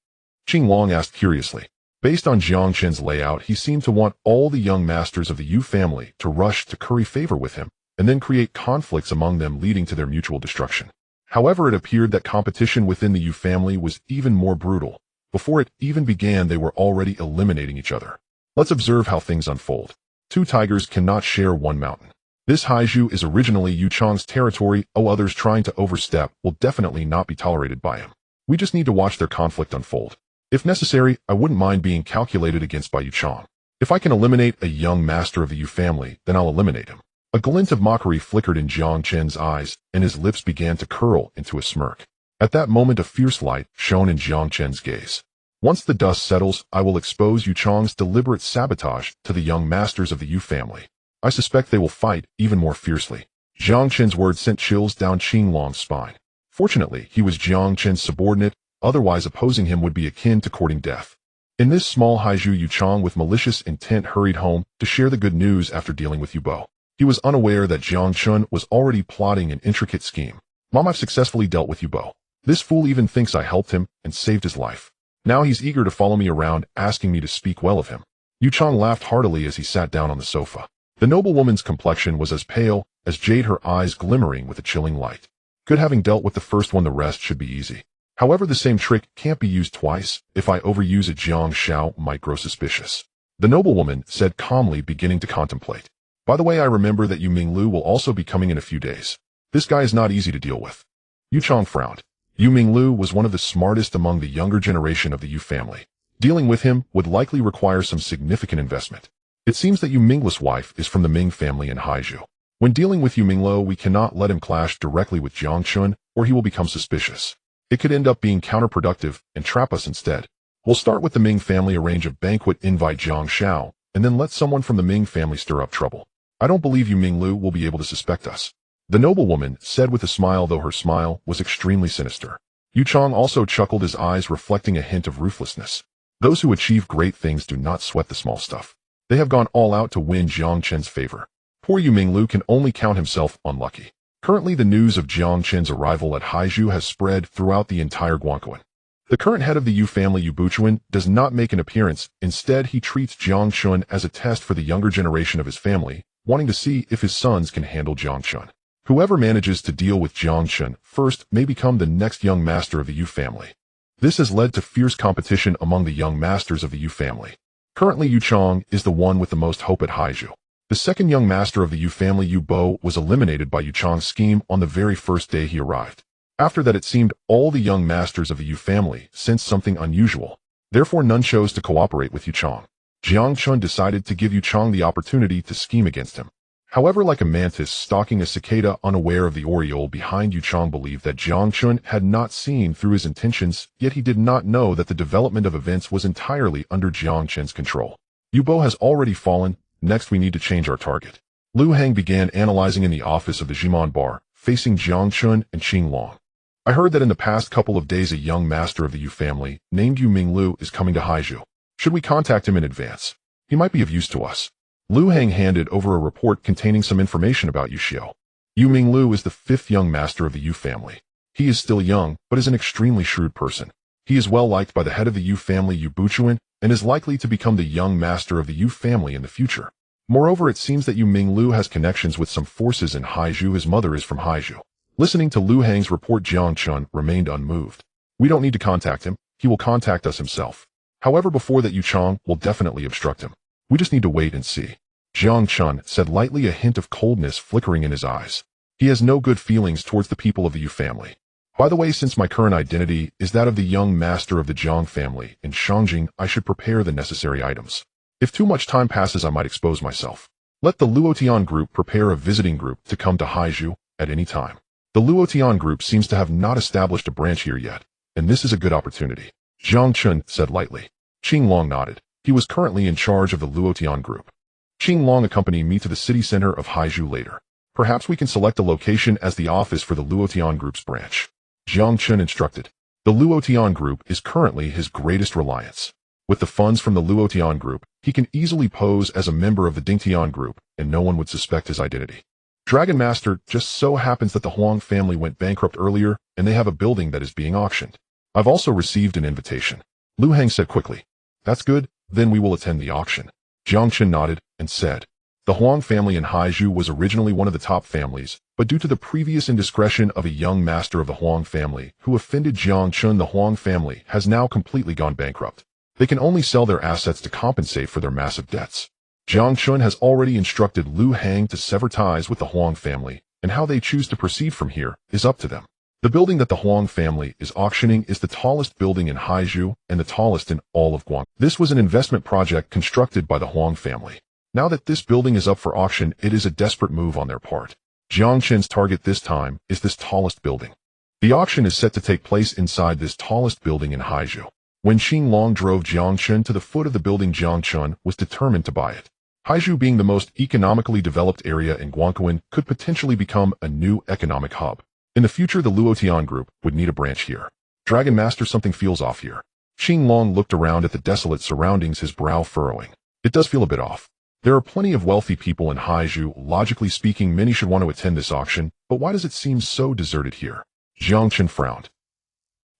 Qing Long asked curiously. Based on Jiang Chen's layout, he seemed to want all the young masters of the Yu family to rush to curry favor with him, and then create conflicts among them, leading to their mutual destruction. However, it appeared that competition within the Yu family was even more brutal. Before it even began, they were already eliminating each other. Let's observe how things unfold. Two tigers cannot share one mountain. This Haizhu is originally Yu Chang's territory. Others trying to overstep will definitely not be tolerated by him. We just need to watch their conflict unfold. If necessary, I wouldn't mind being calculated against by Yu Chang. If I can eliminate a young master of the Yu family, then I'll eliminate him. A glint of mockery flickered in Jiang Chen's eyes, and his lips began to curl into a smirk. At that moment, a fierce light shone in Jiang Chen's gaze. Once the dust settles, I will expose Yu Chang's deliberate sabotage to the young masters of the Yu family. I suspect they will fight even more fiercely. Jiang Chen's words sent chills down Qing Long's spine. Fortunately, he was Jiang Chen's subordinate, otherwise opposing him would be akin to courting death. In this small haiju, Yu Chang with malicious intent hurried home to share the good news after dealing with Yu Bo. He was unaware that Jiang Chen was already plotting an intricate scheme. Mom, I've successfully dealt with Yu Bo. This fool even thinks I helped him and saved his life. Now he's eager to follow me around, asking me to speak well of him. Yu Chang laughed heartily as he sat down on the sofa. The noblewoman's complexion was as pale as jade, her eyes glimmering with a chilling light. Good, having dealt with the first one, the rest should be easy. However, the same trick can't be used twice. If I overuse it, Jiang Xiao might grow suspicious. The noblewoman said calmly, beginning to contemplate. By the way, I remember that Yu Minglu will also be coming in a few days. This guy is not easy to deal with. Yu Chang frowned. Yu Minglu was one of the smartest among the younger generation of the Yu family. Dealing with him would likely require some significant investment. It seems that Yu Minglu's wife is from the Ming family in Haizhou. When dealing with Yu Minglu, we cannot let him clash directly with Jiang Chen, or he will become suspicious. It could end up being counterproductive and trap us instead. We'll start with the Ming family, arrange a banquet, invite Jiang Xiao, and then let someone from the Ming family stir up trouble. I don't believe Yu Minglu will be able to suspect us. The noblewoman said with a smile, though her smile was extremely sinister. Yu Chang also chuckled, his eyes reflecting a hint of ruthlessness. Those who achieve great things do not sweat the small stuff. They have gone all out to win Jiang Chen's favor. Poor Yu Minglu can only count himself unlucky. Currently, the news of Jiang Chen's arrival at Haizhou has spread throughout the entire Guangquan. The current head of the Yu family, Yu Buchuan, does not make an appearance. Instead, he treats Jiang Chen as a test for the younger generation of his family, wanting to see if his sons can handle Jiang Chen. Whoever manages to deal with Jiang Chen first may become the next young master of the Yu family. This has led to fierce competition among the young masters of the Yu family. Currently, Yu Chang is the one with the most hope at Haizhou. The second young master of the Yu family, Yu Bo, was eliminated by Yu Chang's scheme on the very first day he arrived. After that, it seemed all the young masters of the Yu family sensed something unusual. Therefore, none chose to cooperate with Yu Chang. Jiang Chen decided to give Yu Chang the opportunity to scheme against him. However, like a mantis stalking a cicada, unaware of the aureole behind, Yu Chang believed that Jiang Chen had not seen through his intentions, yet he did not know that the development of events was entirely under Jiang Chen's control. Yu Bo has already fallen. Next, we need to change our target. Lu Hang began analyzing in the office of the Jimon bar, facing Jiang Chen and Qing Long. I heard that in the past couple of days a young master of the Yu family, named Yu Minglu, is coming to Haizhou. Should we contact him in advance? He might be of use to us. Lu Hang handed over a report containing some information about Yu Xiao. Yu Minglu is the fifth young master of the Yu family. He is still young, but is an extremely shrewd person. He is well liked by the head of the Yu family, Yu Buchuan, and is likely to become the young master of the Yu family in the future. Moreover, it seems that Yu Minglu has connections with some forces in Haizhou. His mother is from Haizhou. Listening to Lu Hang's report, Jiang Chen remained unmoved. We don't need to contact him. He will contact us himself. However, before that, Yu Chang will definitely obstruct him. We just need to wait and see. Jiang Chen said lightly, a hint of coldness flickering in his eyes. He has no good feelings towards the people of the Yu family. By the way, since my current identity is that of the young master of the Jiang family in Shangjing, I should prepare the necessary items. If too much time passes, I might expose myself. Let the Luotian group prepare a visiting group to come to Haizhou at any time. The Luotian group seems to have not established a branch here yet, and this is a good opportunity. Jiang Chen said lightly. Qing Long nodded. He was currently in charge of the Luotian group. Qing Long accompanied me to the city center of Haizhou later. Perhaps we can select a location as the office for the Luotian group's branch. Jiang Chen instructed. The Luotian group is currently his greatest reliance. With the funds from the Luotian group, he can easily pose as a member of the Dingtian group, and no one would suspect his identity. Dragon Master, just so happens that the Huang family went bankrupt earlier, and they have a building that is being auctioned. I've also received an invitation. Lu Hang said quickly. That's good, then we will attend the auction. Jiang Chen nodded and said. The Huang family in Haizhou was originally one of the top families, but due to the previous indiscretion of a young master of the Huang family who offended Jiang Chen, the Huang family has now completely gone bankrupt. They can only sell their assets to compensate for their massive debts. Jiang Chen has already instructed Lu Hang to sever ties with the Huang family, and how they choose to proceed from here is up to them. The building that the Huang family is auctioning is the tallest building in Haizhou and the tallest in all of Guangdong. This was an investment project constructed by the Huang family. Now that this building is up for auction, it is a desperate move on their part. Jiang Chen's target this time is this tallest building. The auction is set to take place inside this tallest building in Haizhou. When Qing Long drove Jiang Chen to the foot of the building, Jiang Chen was determined to buy it. Haizhou, being the most economically developed area in Guangdong, could potentially become a new economic hub. In the future, the Luotian group would need a branch here. Dragon Master, something feels off here. Qing Long looked around at the desolate surroundings, his brow furrowing. It does feel a bit off. There are plenty of wealthy people in Haizhou. Logically speaking, many should want to attend this auction, but why does it seem so deserted here? Jiang Chen frowned.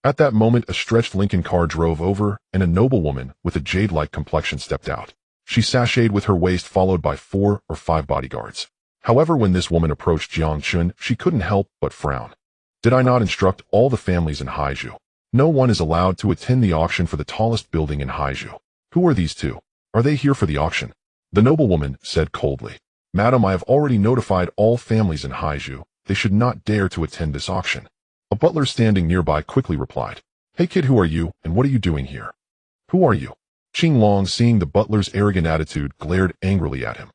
At that moment, a stretched Lincoln car drove over, and a noblewoman with a jade-like complexion stepped out. She sashayed with her waist, followed by 4 or 5 bodyguards. However, when this woman approached Jiang Chen, she couldn't help but frown. Did I not instruct all the families in Haizhou? No one is allowed to attend the auction for the tallest building in Haizhou. Who are these two? Are they here for the auction? The noblewoman said coldly. Madam, I have already notified all families in Haizhou. They should not dare to attend this auction. A butler standing nearby quickly replied. Hey kid, who are you, and what are you doing here? Who are you? Qing Long, seeing the butler's arrogant attitude, glared angrily at him.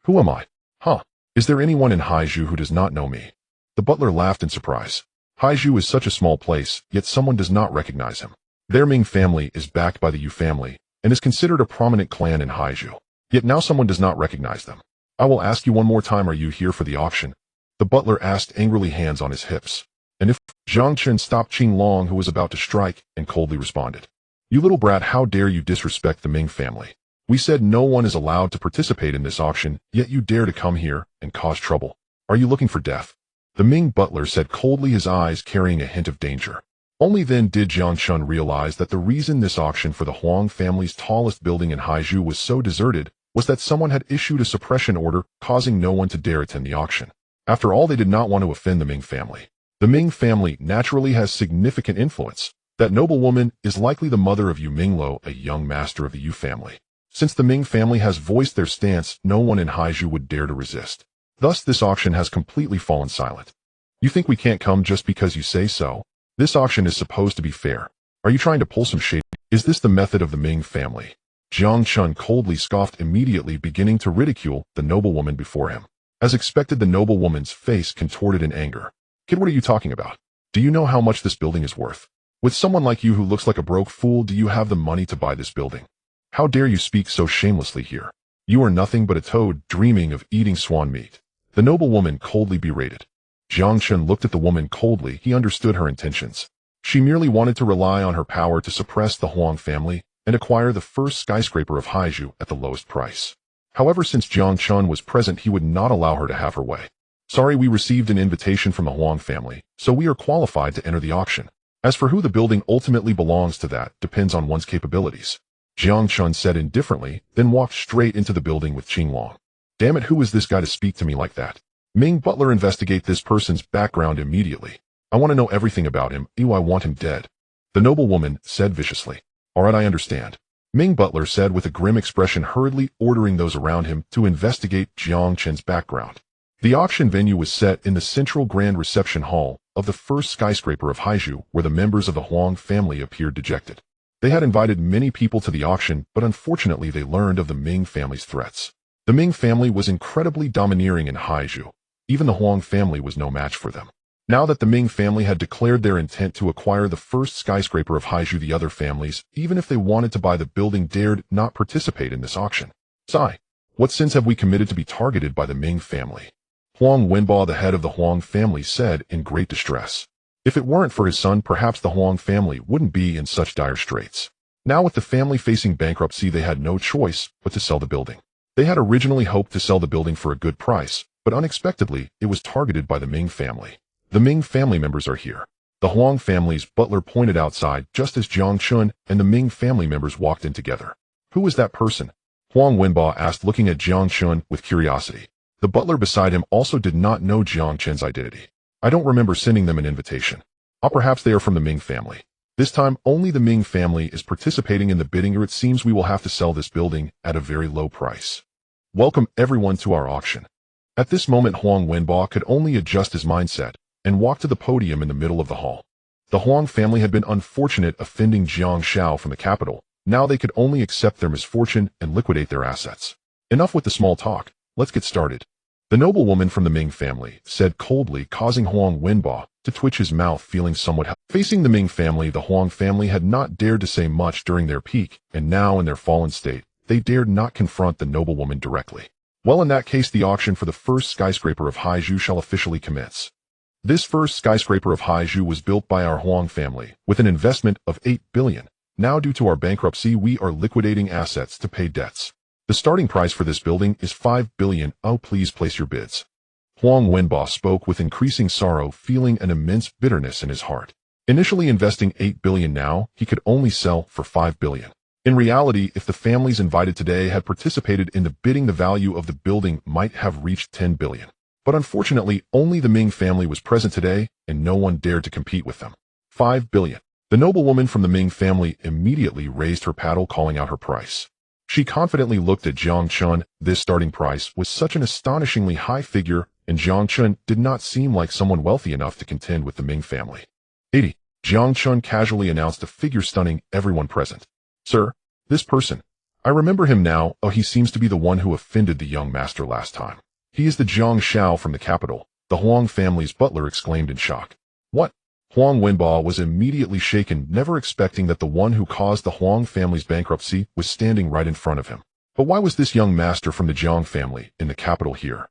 Who am I? Huh? Is there anyone in Haizhou who does not know me? The butler laughed in surprise. Haizhou is such a small place, yet someone does not recognize him. Their Ming family is backed by the Yu family, and is considered a prominent clan in Haizhou. Yet now someone does not recognize them. I will ask you one more time, are you here for the auction? The butler asked angrily, hands on his hips. And if Jiang Chen stopped Qing Long, who was about to strike, and coldly responded. You little brat, how dare you disrespect the Ming family? We said no one is allowed to participate in this auction, yet you dare to come here and cause trouble. Are you looking for death? The Ming butler said coldly, his eyes carrying a hint of danger. Only then did Jiang Chen realize that the reason this auction for the Huang family's tallest building in Haizhou was so deserted was that someone had issued a suppression order, causing no one to dare attend the auction. After all, they did not want to offend the Ming family. The Ming family naturally has significant influence. That noblewoman is likely the mother of Yu Minglo, a young master of the Yu family. Since the Ming family has voiced their stance, no one in Haizhou would dare to resist. Thus, this auction has completely fallen silent. You think we can't come just because you say so? This auction is supposed to be fair. Are you trying to pull some shade? Is this the method of the Ming family? Jiang Chen coldly scoffed, immediately beginning to ridicule the noblewoman before him. As expected, the noblewoman's face contorted in anger. Kid, what are you talking about? Do you know how much this building is worth? With someone like you who looks like a broke fool, do you have the money to buy this building? How dare you speak so shamelessly here? You are nothing but a toad dreaming of eating swan meat. The noblewoman coldly berated. Jiang Chen looked at the woman coldly. He understood her intentions. She merely wanted to rely on her power to suppress the Huang family and acquire the first skyscraper of Haizhou at the lowest price. However, since Jiang Chen was present, he would not allow her to have her way. Sorry, we received an invitation from the Huang family, so we are qualified to enter the auction. As for who the building ultimately belongs to, that depends on one's capabilities. Jiang Chen said indifferently, then walked straight into the building with Qing Long. Damn it, who is this guy to speak to me like that? Ming butler, investigate this person's background immediately. I want to know everything about him. Ew, I want him dead. The noblewoman said viciously. Alright, I understand. Ming butler said with a grim expression, hurriedly ordering those around him to investigate Jiang Chen's background. The auction venue was set in the central grand reception hall of the first skyscraper of Haizhou, where the members of the Huang family appeared dejected. They had invited many people to the auction, but unfortunately they learned of the Ming family's threats. The Ming family was incredibly domineering in Haizhou. Even the Huang family was no match for them. Now that the Ming family had declared their intent to acquire the first skyscraper of Haizhou, the other families, even if they wanted to buy the building, dared not participate in this auction. Sigh. What sins have we committed to be targeted by the Ming family? Huang Wenbo, the head of the Huang family, said in great distress. If it weren't for his son, perhaps the Huang family wouldn't be in such dire straits. Now with the family facing bankruptcy, they had no choice but to sell the building. They had originally hoped to sell the building for a good price, but unexpectedly, it was targeted by the Ming family. The Ming family members are here. The Huang family's butler pointed outside just as Jiang Chen and the Ming family members walked in together. Who is that person? Huang Wenbo asked, looking at Jiang Chen with curiosity. The butler beside him also did not know Jiang Chen's identity. I don't remember sending them an invitation. Perhaps they are from the Ming family. This time, only the Ming family is participating in the bidding, or it seems we will have to sell this building at a very low price. Welcome everyone to our auction. At this moment, Huang Wenbo could only adjust his mindset. and walked to the podium in the middle of the hall. The Huang family had been unfortunate offending Jiang Shao from the capital. Now they could only accept their misfortune and liquidate their assets. Enough with the small talk, let's get started. The noblewoman from the Ming family said coldly, causing Huang Wenbo to twitch his mouth, feeling somewhat Facing the Ming family, the Huang family had not dared to say much during their peak, and now in their fallen state, they dared not confront the noblewoman directly. Well, in that case, the auction for the first skyscraper of Haizhou shall officially commence. This first skyscraper of Haizhou was built by our Huang family, with an investment of 8 billion. Now, due to our bankruptcy, we are liquidating assets to pay debts. The starting price for this building is 5 billion. Oh, please place your bids. Huang Wenbo spoke with increasing sorrow, feeling an immense bitterness in his heart. Initially investing 8 billion, now he could only sell for 5 billion. In reality, if the families invited today had participated in the bidding, the value of the building might have reached 10 billion. But unfortunately, only the Ming family was present today, and no one dared to compete with them. 5 billion. The noblewoman from the Ming family immediately raised her paddle, calling out her price. She confidently looked at Jiang Chen. This starting price was such an astonishingly high figure, and Jiang Chen did not seem like someone wealthy enough to contend with the Ming family. 80. Jiang Chen casually announced a figure, stunning everyone present. Sir, this person. I remember him now. Oh, he seems to be the one who offended the young master last time. He is the Jiang Shao from the capital, the Huang family's butler exclaimed in shock. What? Huang Wenbo was immediately shaken, never expecting that the one who caused the Huang family's bankruptcy was standing right in front of him. But why was this young master from the Jiang family in the capital here?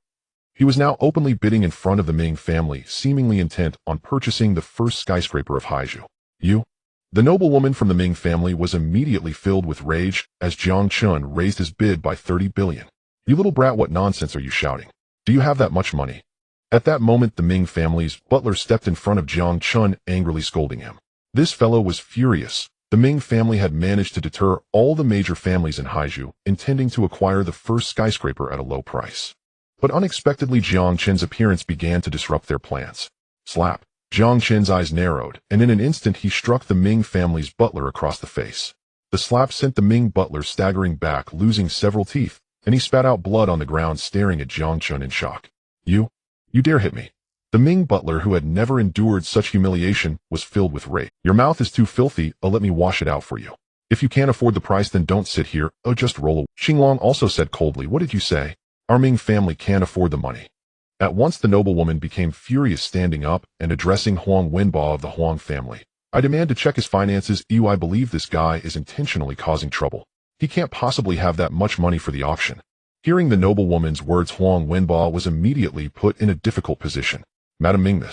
He was now openly bidding in front of the Ming family, seemingly intent on purchasing the first skyscraper of Haizhou. You? The noblewoman from the Ming family was immediately filled with rage as Jiang Chen raised his bid by 30 billion. You little brat, what nonsense are you shouting? Do you have that much money? At that moment, the Ming family's butler stepped in front of Jiang Chen, angrily scolding him. This fellow was furious. The Ming family had managed to deter all the major families in Haizhou, intending to acquire the first skyscraper at a low price. But unexpectedly, Jiang Chen's appearance began to disrupt their plans. Slap! Jiang Chen's eyes narrowed, and in an instant he struck the Ming family's butler across the face. The slap sent the Ming butler staggering back, losing several teeth, and he spat out blood on the ground, staring at Jiang Chen in shock. You dare hit me? The Ming butler, who had never endured such humiliation, was filled with rage. Your mouth is too filthy. Oh, let me wash it out for you. If you can't afford the price, then don't sit here. Oh, just roll away. Xinglong also said coldly, what did you say? Our Ming family can't afford the money. At once the noblewoman became furious, standing up and addressing Huang Wenbo of the Huang family. I demand to check his finances. I believe this guy is intentionally causing trouble. He can't possibly have that much money for the auction. Hearing the noblewoman's words, Huang Wenbo was immediately put in a difficult position. Madam Ming,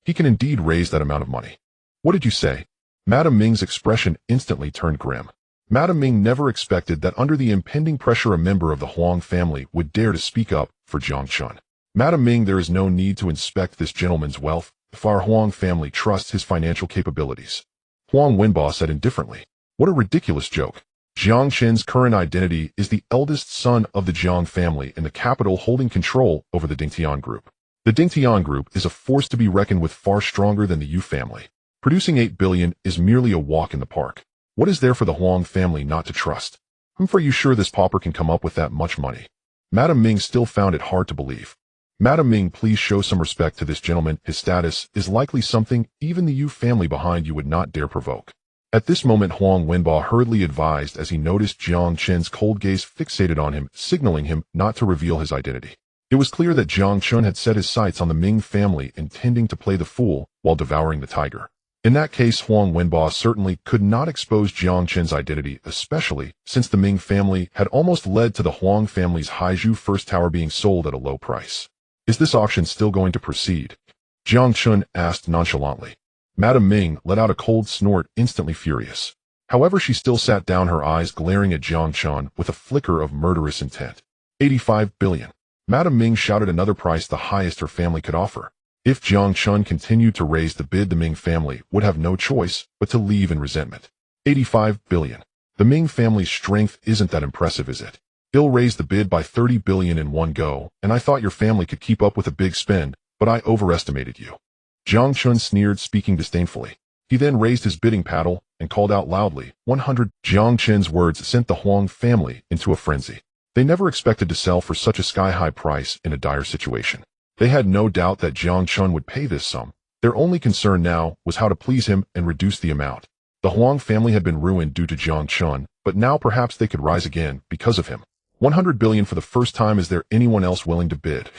he can indeed raise that amount of money. What did you say? Madam Ming's expression instantly turned grim. Madam Ming never expected that under the impending pressure a member of the Huang family would dare to speak up for Jiang Chen. Madam Ming, there is no need to inspect this gentleman's wealth if our Huang family trusts his financial capabilities. Huang Wenbo said indifferently. What a ridiculous joke. Jiang Chen's current identity is the eldest son of the Jiang family in the capital, holding control over the Dingtian group. The Dingtian group is a force to be reckoned with, far stronger than the Yu family. Producing 8 billion is merely a walk in the park. What is there for the Huang family not to trust? Are you sure this pauper can come up with that much money? Madam Ming still found it hard to believe. Madam Ming, please show some respect to this gentleman. His status is likely something even the Yu family behind you would not dare provoke. At this moment, Huang Wenbo hurriedly advised as he noticed Jiang Chen's cold gaze fixated on him, signaling him not to reveal his identity. It was clear that Jiang Chen had set his sights on the Ming family, intending to play the fool while devouring the tiger. In that case, Huang Wenbo certainly could not expose Jiang Chen's identity, especially since the Ming family had almost led to the Huang family's Haizhou first tower being sold at a low price. Is this auction still going to proceed? Jiang Chen asked nonchalantly. Madam Ming let out a cold snort, instantly furious. However, she still sat down, her eyes glaring at Jiang Chen with a flicker of murderous intent. 85 billion. Madam Ming shouted another price, the highest her family could offer. If Jiang Chen continued to raise the bid, the Ming family would have no choice but to leave in resentment. 85 billion. The Ming family's strength isn't that impressive, is it? They'll raise the bid by 30 billion in one go, and I thought your family could keep up with a big spend, but I overestimated you. Jiang Chen sneered, speaking disdainfully. He then raised his bidding paddle and called out loudly, 100. Jiang Chen's words sent the Huang family into a frenzy. They never expected to sell for such a sky-high price in a dire situation. They had no doubt that Jiang Chen would pay this sum. Their only concern now was how to please him and reduce the amount. The Huang family had been ruined due to Jiang Chen, but now perhaps they could rise again because of him. 100 billion for the first time. Is there anyone else willing to bid?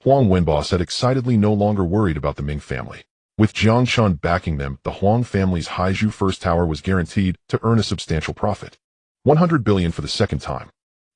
Huang Wenbo said excitedly, no longer worried about the Ming family. With Jiang Chen backing them, the Huang family's Haizhu First Tower was guaranteed to earn a substantial profit. 100 billion for the second time.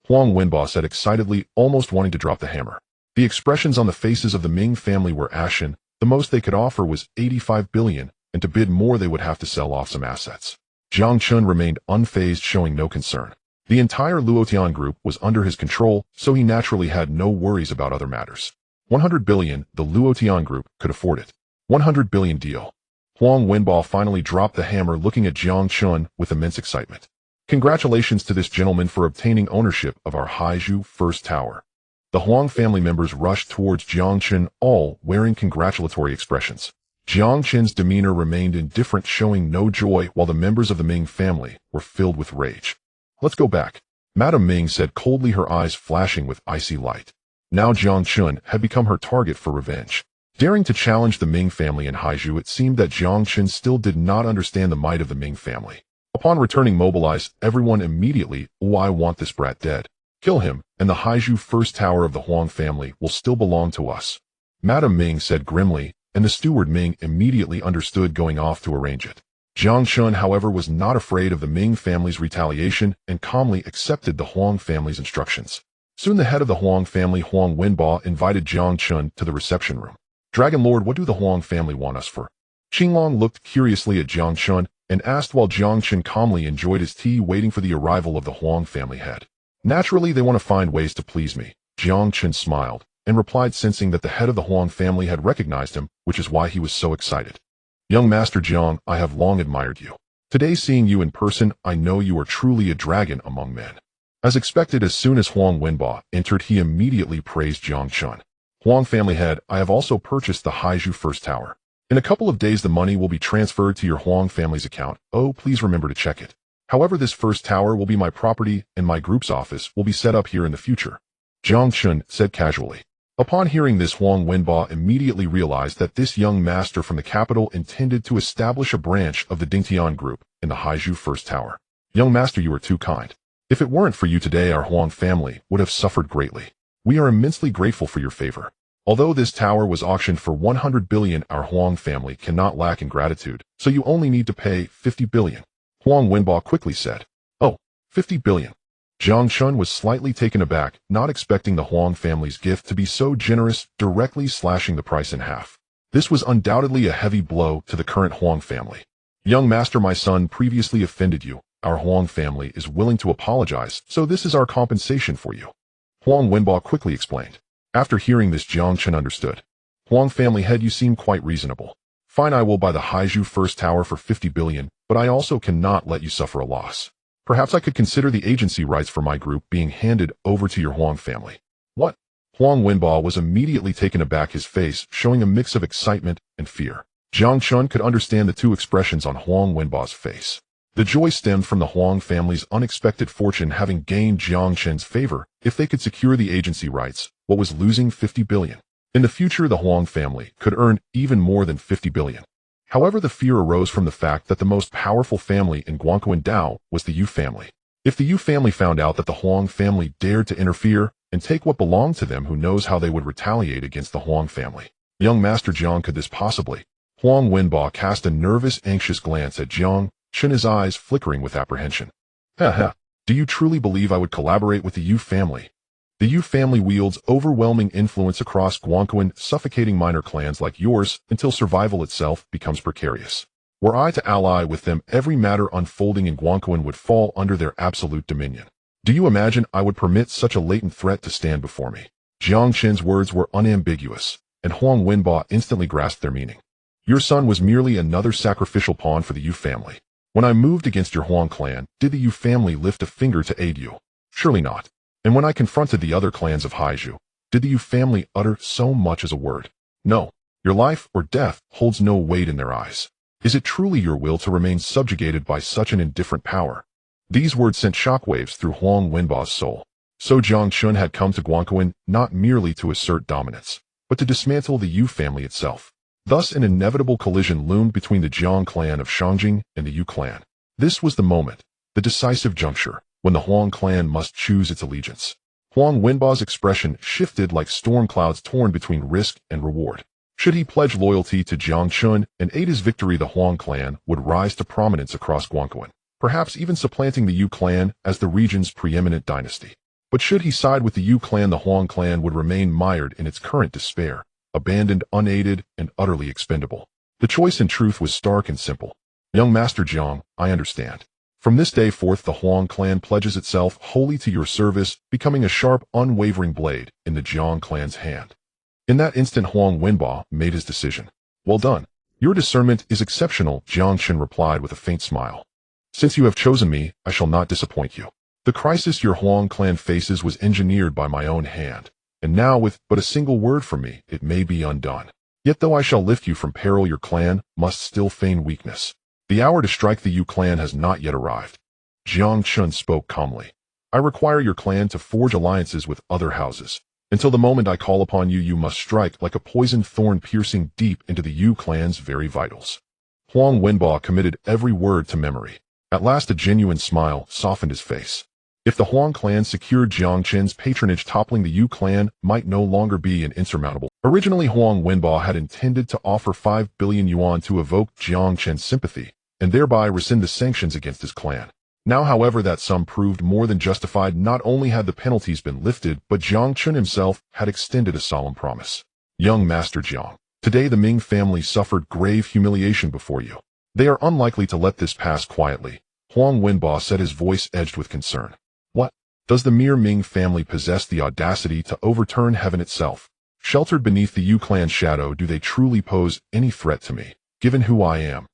Huang Wenbo said excitedly, almost wanting to drop the hammer. The expressions on the faces of the Ming family were ashen. The most they could offer was 85 billion, and to bid more they would have to sell off some assets. Jiang Chen remained unfazed, showing no concern. The entire Luotian group was under his control, so he naturally had no worries about other matters. 100 billion, the Luotian group could afford it. 100 billion deal. Huang Wenbo finally dropped the hammer, looking at Jiang Chen with immense excitement. Congratulations to this gentleman for obtaining ownership of our Haizhu First Tower. The Huang family members rushed towards Jiang Chen, all wearing congratulatory expressions. Jiang Chen's demeanor remained indifferent, showing no joy, while the members of the Ming family were filled with rage. Let's go back, Madame Ming said coldly, her eyes flashing with icy light. Now Jiang Chen had become her target for revenge. Daring to challenge the Ming family in Haizhu, it seemed that Jiang Chen still did not understand the might of the Ming family. Upon returning mobilized, everyone immediately, "Oh, I want this brat dead. Kill him, and the Haizhu First Tower of the Huang family will still belong to us," Madame Ming said grimly, and the steward Ming immediately understood, going off to arrange it. Jiang Chen, however, was not afraid of the Ming family's retaliation and calmly accepted the Huang family's instructions. Soon the head of the Huang family, Huang Wenbo, invited Jiang Chen to the reception room. "Dragon Lord, what do the Huang family want us for?" Qinglong looked curiously at Jiang Chen and asked, while Jiang Chen calmly enjoyed his tea, waiting for the arrival of the Huang family head. "Naturally, they want to find ways to please me," Jiang Chen smiled and replied, sensing that the head of the Huang family had recognized him, which is why he was so excited. "Young Master Jiang, I have long admired you. Today, seeing you in person, I know you are truly a dragon among men." As expected, as soon as Huang Wenbo entered, he immediately praised Jiang Chen. "Huang family head, I have also purchased the Haizhu First Tower. In a couple of days the money will be transferred to your Huang family's account. Oh, please remember to check it. However, this first tower will be my property, and my group's office will be set up here in the future," Jiang Chen said casually. Upon hearing this, Huang Wenbo immediately realized that this young master from the capital intended to establish a branch of the Dingtian group in the Haizhu First Tower. "Young master, you are too kind. If it weren't for you today, our Huang family would have suffered greatly. We are immensely grateful for your favor. Although this tower was auctioned for 100 billion, our Huang family cannot lack in gratitude, so you only need to pay 50 billion. Huang Wenbo quickly said. "Oh, 50 billion. Jiang Chen was slightly taken aback, not expecting the Huang family's gift to be so generous, directly slashing the price in half. This was undoubtedly a heavy blow to the current Huang family. "Young master, my son previously offended you. Our Huang family is willing to apologize, so this is our compensation for you," Huang Wenbo quickly explained. After hearing this, Jiang Chen understood. "Huang family head, you seem quite reasonable. Fine, I will buy the Haizhu First Tower for 50 billion, but I also cannot let you suffer a loss. Perhaps I could consider the agency rights for my group being handed over to your Huang family." "What?" Huang Wenbo was immediately taken aback, his face showing a mix of excitement and fear. Jiang Chen could understand the two expressions on Huang Wenbo's face. The joy stemmed from the Huang family's unexpected fortune having gained Jiang Chen's favor. If they could secure the agency rights, what was losing 50 billion? In the future, the Huang family could earn even more than 50 billion. However, the fear arose from the fact that the most powerful family in Guangquan Dao was the Yu family. If the Yu family found out that the Huang family dared to interfere and take what belonged to them, who knows how they would retaliate against the Huang family. "Young Master Jiang, could this possibly?" Huang Wenbo cast a nervous, anxious glance at Jiang Chen, his eyes flickering with apprehension. "Ha. Do you truly believe I would collaborate with the Yu family? The Yu family wields overwhelming influence across Guangquan, suffocating minor clans like yours until survival itself becomes precarious. Were I to ally with them, every matter unfolding in Guangquan would fall under their absolute dominion. Do you imagine I would permit such a latent threat to stand before me?" Jiang Chen's words were unambiguous, and Huang Wenbo instantly grasped their meaning. "Your son was merely another sacrificial pawn for the Yu family. When I moved against your Huang clan, did the Yu family lift a finger to aid you? Surely not. And when I confronted the other clans of Haizhu, did the Yu family utter so much as a word? No. Your life or death holds no weight in their eyes. Is it truly your will to remain subjugated by such an indifferent power?" These words sent shockwaves through Huang Wenbo's soul. So Jiang Chen had come to Guangquan not merely to assert dominance. but to dismantle the Yu family itself. Thus, an inevitable collision loomed between the Jiang clan of Shangjing and the Yu clan. This was the moment, the decisive juncture, when the Huang clan must choose its allegiance. Huang Wenba's expression shifted like storm clouds torn between risk and reward. Should he pledge loyalty to Jiang Chen and aid his victory, the Huang clan would rise to prominence across Guangquan, perhaps even supplanting the Yu clan as the region's preeminent dynasty. But should he side with the Yu clan, the Huang clan would remain mired in its current despair, abandoned, unaided, and utterly expendable. The choice in truth was stark and simple. Young Master Jiang, I understand. From this day forth the Huang clan pledges itself wholly to your service, becoming a sharp, unwavering blade in the Jiang clan's hand. In that instant Huang Wenba made his decision. Well done. Your discernment is exceptional, Jiang Chen replied with a faint smile. Since you have chosen me, I shall not disappoint you. The crisis your Huang clan faces was engineered by my own hand, and now with but a single word from me, it may be undone. Yet though I shall lift you from peril, your clan must still feign weakness. The hour to strike the Yu clan has not yet arrived. Jiang Chen spoke calmly. I require your clan to forge alliances with other houses. Until the moment I call upon you, you must strike like a poisoned thorn piercing deep into the Yu clan's very vitals. Huang Wenba committed every word to memory. At last a genuine smile softened his face. If the Huang clan secured Jiang Chen's patronage, toppling the Yu clan might no longer be an insurmountable. Originally Huang Wenba had intended to offer 5 billion yuan to evoke Jiang Chen's sympathy, and thereby rescind the sanctions against his clan. Now, however, that sum proved more than justified. Not only had the penalties been lifted, but Jiang Chen himself had extended a solemn promise. Young Master Jiang, today the Ming family suffered grave humiliation before you. They are unlikely to let this pass quietly. Huang Wenba said, his voice edged with concern. What? Does the mere Ming family possess the audacity to overturn heaven itself? Sheltered beneath the Yu clan's shadow, do they truly pose any threat to me, given who I am?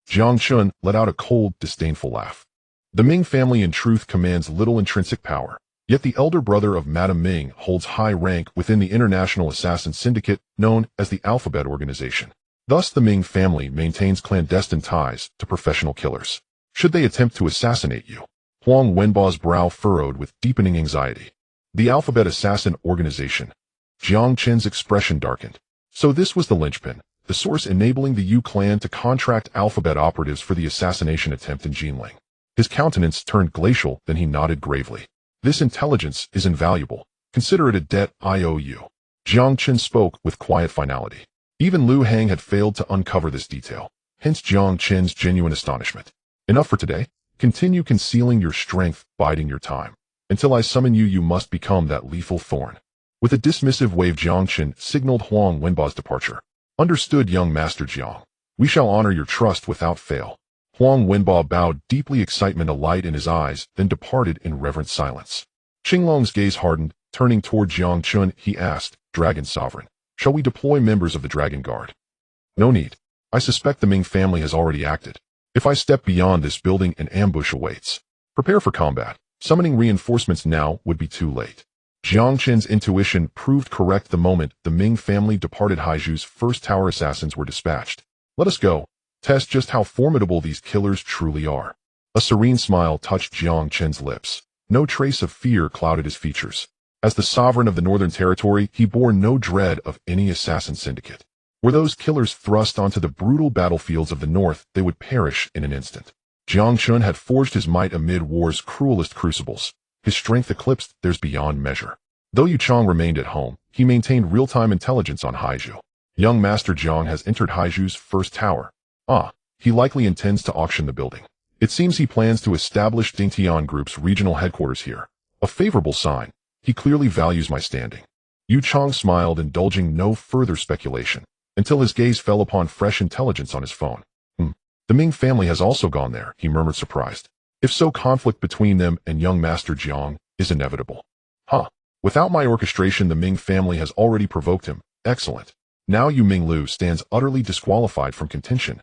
Jiang Chen let out a cold, disdainful laugh. The Ming family in truth commands little intrinsic power, yet the elder brother of Madame Ming holds high rank within the international assassin syndicate known as the Alphabet Organization. Thus the Ming family maintains clandestine ties to professional killers. Should they attempt to assassinate you? Huang Wenba's brow furrowed with deepening anxiety. The Alphabet Assassin Organization. Jiang Chen's expression darkened. So this was the linchpin, the source enabling the Yu clan to contract Alphabet operatives for the assassination attempt in Jinling. His countenance turned glacial, then he nodded gravely. This intelligence is invaluable. Consider it a debt I owe you. Jiang Chen spoke with quiet finality. Even Lu Hang had failed to uncover this detail, hence Jiang Chen's genuine astonishment. Enough for today. Continue concealing your strength, biding your time. Until I summon you, you must become that lethal thorn. With a dismissive wave, Jiang Chen signaled Huang Wenba's departure. Understood, young Master Jiang. We shall honor your trust without fail. Huang Wenba bowed deeply, excitement alight in his eyes, then departed in reverent silence. Qinglong's gaze hardened. Turning toward Jiang Chen, he asked, Dragon Sovereign, shall we deploy members of the Dragon Guard? No need. I suspect the Ming family has already acted. If I step beyond this building, an ambush awaits. Prepare for combat. Summoning reinforcements now would be too late. Jiang Chen's intuition proved correct the moment the Ming family departed. Haiju's first tower assassins were dispatched. Let us go. Test just how formidable these killers truly are. A serene smile touched Jiang Chen's lips. No trace of fear clouded his features. As the sovereign of the Northern Territory, he bore no dread of any assassin syndicate. Were those killers thrust onto the brutal battlefields of the North, they would perish in an instant. Jiang Chen had forged his might amid war's cruelest crucibles. His strength eclipsed theirs beyond measure. Though Yu Chang remained at home, he maintained real-time intelligence on Haiju. Young Master Jiang has entered Haiju's first tower. He likely intends to auction the building. It seems he plans to establish Dingtian Group's regional headquarters here. A favorable sign. He clearly values my standing. Yu Chang smiled, indulging no further speculation, until his gaze fell upon fresh intelligence on his phone. The Ming family has also gone there, he murmured, surprised. If so, conflict between them and young Master Jiang is inevitable. Without my orchestration, the Ming family has already provoked him. Excellent. Now Yu Minglu stands utterly disqualified from contention.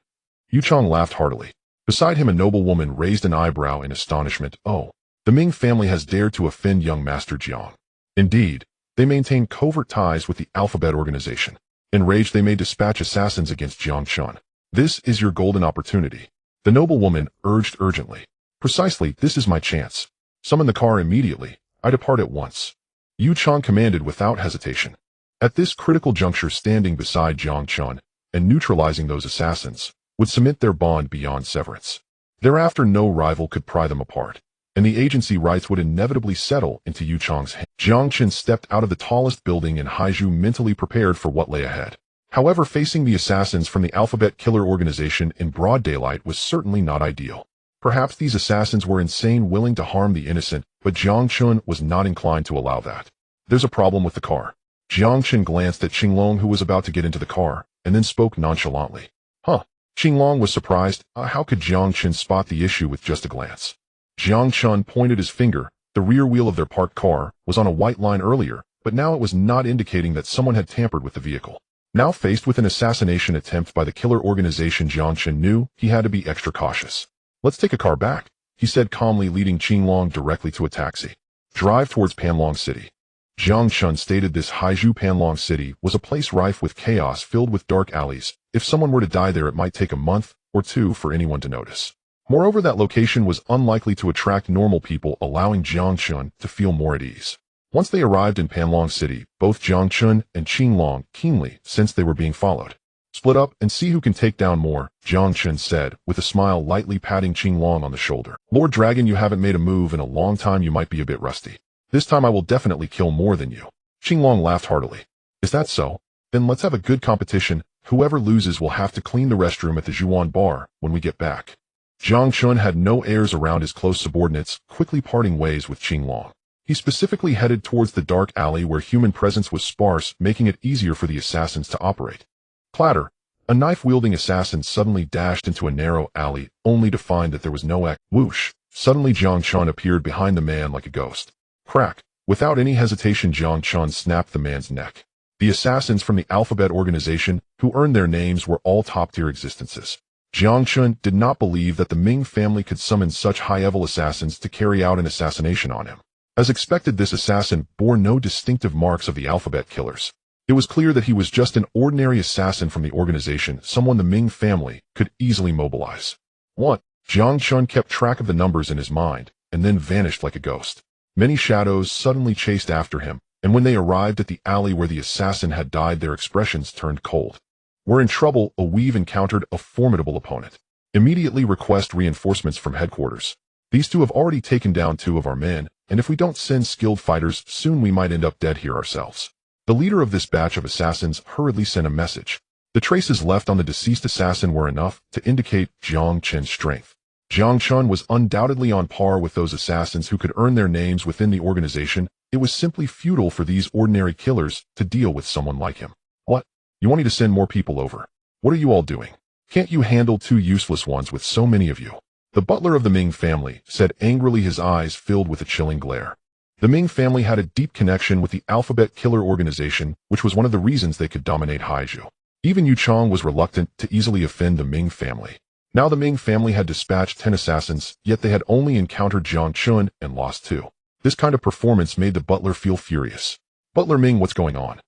Yu Chang laughed heartily. Beside him a noble woman raised an eyebrow in astonishment. Oh, the Ming family has dared to offend young Master Jiang. Indeed, they maintain covert ties with the Alphabet Organization. Enraged, they may dispatch assassins against Jiang Chen. This is your golden opportunity. The noble woman urged urgently. Precisely, this is my chance. Summon the car immediately. I depart at once. Yu Chang commanded without hesitation. At this critical juncture, standing beside Jiang Chen and neutralizing those assassins would cement their bond beyond severance. Thereafter, no rival could pry them apart, and the agency rights would inevitably settle into Yu Chang's hands. Jiang Chen stepped out of the tallest building in Haizhu, mentally prepared for what lay ahead. However, facing the assassins from the Alphabet Killer organization in broad daylight was certainly not ideal. Perhaps these assassins were insane, willing to harm the innocent, but Jiang Chen was not inclined to allow that. There's a problem with the car. Jiang Chen glanced at Qinglong, who was about to get into the car, and then spoke nonchalantly. Huh. Qinglong was surprised. How could Jiang Chen spot the issue with just a glance? Jiang Chen pointed his finger. The rear wheel of their parked car was on a white line earlier, but now it was not, indicating that someone had tampered with the vehicle. Now faced with an assassination attempt by the killer organization, Jiang Chen knew he had to be extra cautious. Let's take a car back, he said calmly, leading Qinglong directly to a taxi. Drive towards Panlong City. Jiang Chen stated this Haizhu Panlong City was a place rife with chaos, filled with dark alleys. If someone were to die there, it might take a month or two for anyone to notice. Moreover, that location was unlikely to attract normal people, allowing Jiang Chen to feel more at ease. Once they arrived in Panlong City, both Jiang Chen and Qinglong keenly sensed they were being followed. Split up and see who can take down more, Jiang Chen said, with a smile, lightly patting Qinglong on the shoulder. Lord Dragon, you haven't made a move in a long time. You might be a bit rusty. This time I will definitely kill more than you. Qinglong laughed heartily. Is that so? Then let's have a good competition. Whoever loses will have to clean the restroom at the Zhuan bar when we get back. Jiang Chen had no airs around his close subordinates, quickly parting ways with Qinglong. He specifically headed towards the dark alley where human presence was sparse, making it easier for the assassins to operate. Clatter! A knife-wielding assassin suddenly dashed into a narrow alley, only to find that there was no exit. Whoosh! Suddenly Jiang Chen appeared behind the man like a ghost. Crack! Without any hesitation, Jiang Chen snapped the man's neck. The assassins from the Alphabet organization, who earned their names, were all top-tier existences. Jiang Chen did not believe that the Ming family could summon such high-level assassins to carry out an assassination on him. As expected, this assassin bore no distinctive marks of the Alphabet killers. It was clear that he was just an ordinary assassin from the organization, someone the Ming family could easily mobilize. What? Jiang Chen kept track of the numbers in his mind, and then vanished like a ghost. Many shadows suddenly chased after him, and when they arrived at the alley where the assassin had died, their expressions turned cold. We're in trouble. We've encountered a formidable opponent. Immediately request reinforcements from headquarters. These two have already taken down 2 of our men, and if we don't send skilled fighters, soon we might end up dead here ourselves. The leader of this batch of assassins hurriedly sent a message. The traces left on the deceased assassin were enough to indicate Jiang Chen's strength. Jiang Chen was undoubtedly on par with those assassins who could earn their names within the organization. It was simply futile for these ordinary killers to deal with someone like him. What? You want me to send more people over? What are you all doing? Can't you handle 2 useless ones with so many of you? The butler of the Ming family said angrily, his eyes filled with a chilling glare. The Ming family had a deep connection with the Alphabet Killer organization, which was one of the reasons they could dominate Haizhu. Even Yu Chang was reluctant to easily offend the Ming family. Now the Ming family had dispatched 10 assassins, yet they had only encountered Jiang Chen and lost 2. This kind of performance made the butler feel furious. Butler Ming, what's going on?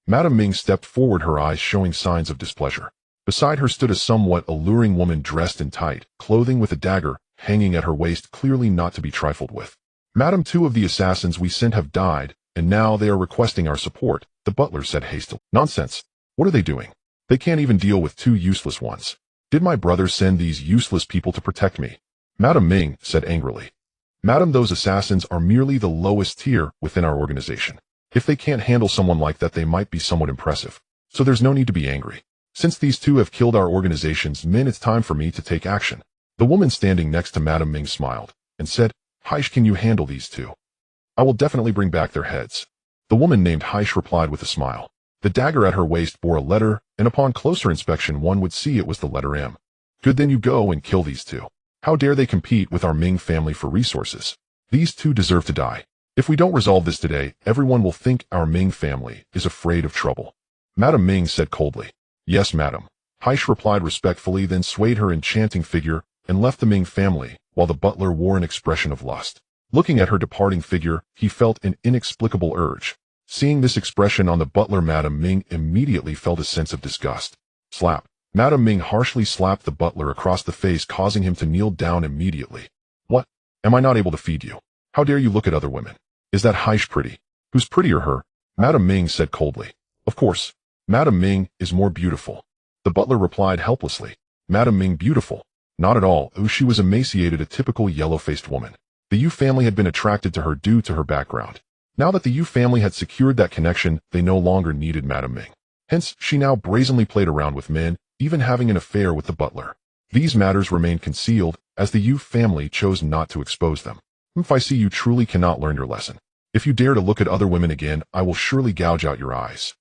Madame Ming stepped forward, her eyes showing signs of displeasure. Beside her stood a somewhat alluring woman dressed in tight clothing with a dagger hanging at her waist, clearly not to be trifled with. Madam, 2 of the assassins we sent have died, and now they are requesting our support, the butler said hastily. Nonsense. What are they doing? They can't even deal with 2 useless ones. Did my brother send these useless people to protect me? Madame Ming said angrily. Madam, those assassins are merely the lowest tier within our organization. If they can't handle someone like that, they might be somewhat impressive. So there's no need to be angry. Since these 2 have killed our organization's men, it's time for me to take action. The woman standing next to Madame Ming smiled and said, Haish, can you handle these 2? I will definitely bring back their heads. The woman named Haish replied with a smile. The dagger at her waist bore a letter, and upon closer inspection one would see it was the letter M. Good, then you go and kill these 2. How dare they compete with our Ming family for resources? These 2 deserve to die. If we don't resolve this today, everyone will think our Ming family is afraid of trouble. Madame Ming said coldly. Yes, madam. Haish replied respectfully, then swayed her enchanting figure and left the Ming family, while the butler wore an expression of lust. Looking at her departing figure, he felt an inexplicable urge. Seeing this expression on the butler, Madame Ming immediately felt a sense of disgust. Slap. Madame Ming harshly slapped the butler across the face, causing him to kneel down immediately. What? Am I not able to feed you? How dare you look at other women? Is that Haish pretty? Who's prettier, her? Madame Ming said coldly. Of course, Madame Ming is more beautiful. The butler replied helplessly. Madame Ming beautiful? Not at all. She was emaciated, a typical yellow-faced woman. The Yu family had been attracted to her due to her background. Now that the Yu family had secured that connection, they no longer needed Madame Ming. Hence, she now brazenly played around with men, even having an affair with the butler. These matters remained concealed, as the Yu family chose not to expose them. If I see you truly cannot learn your lesson. If you dare to look at other women again, I will surely gouge out your eyes.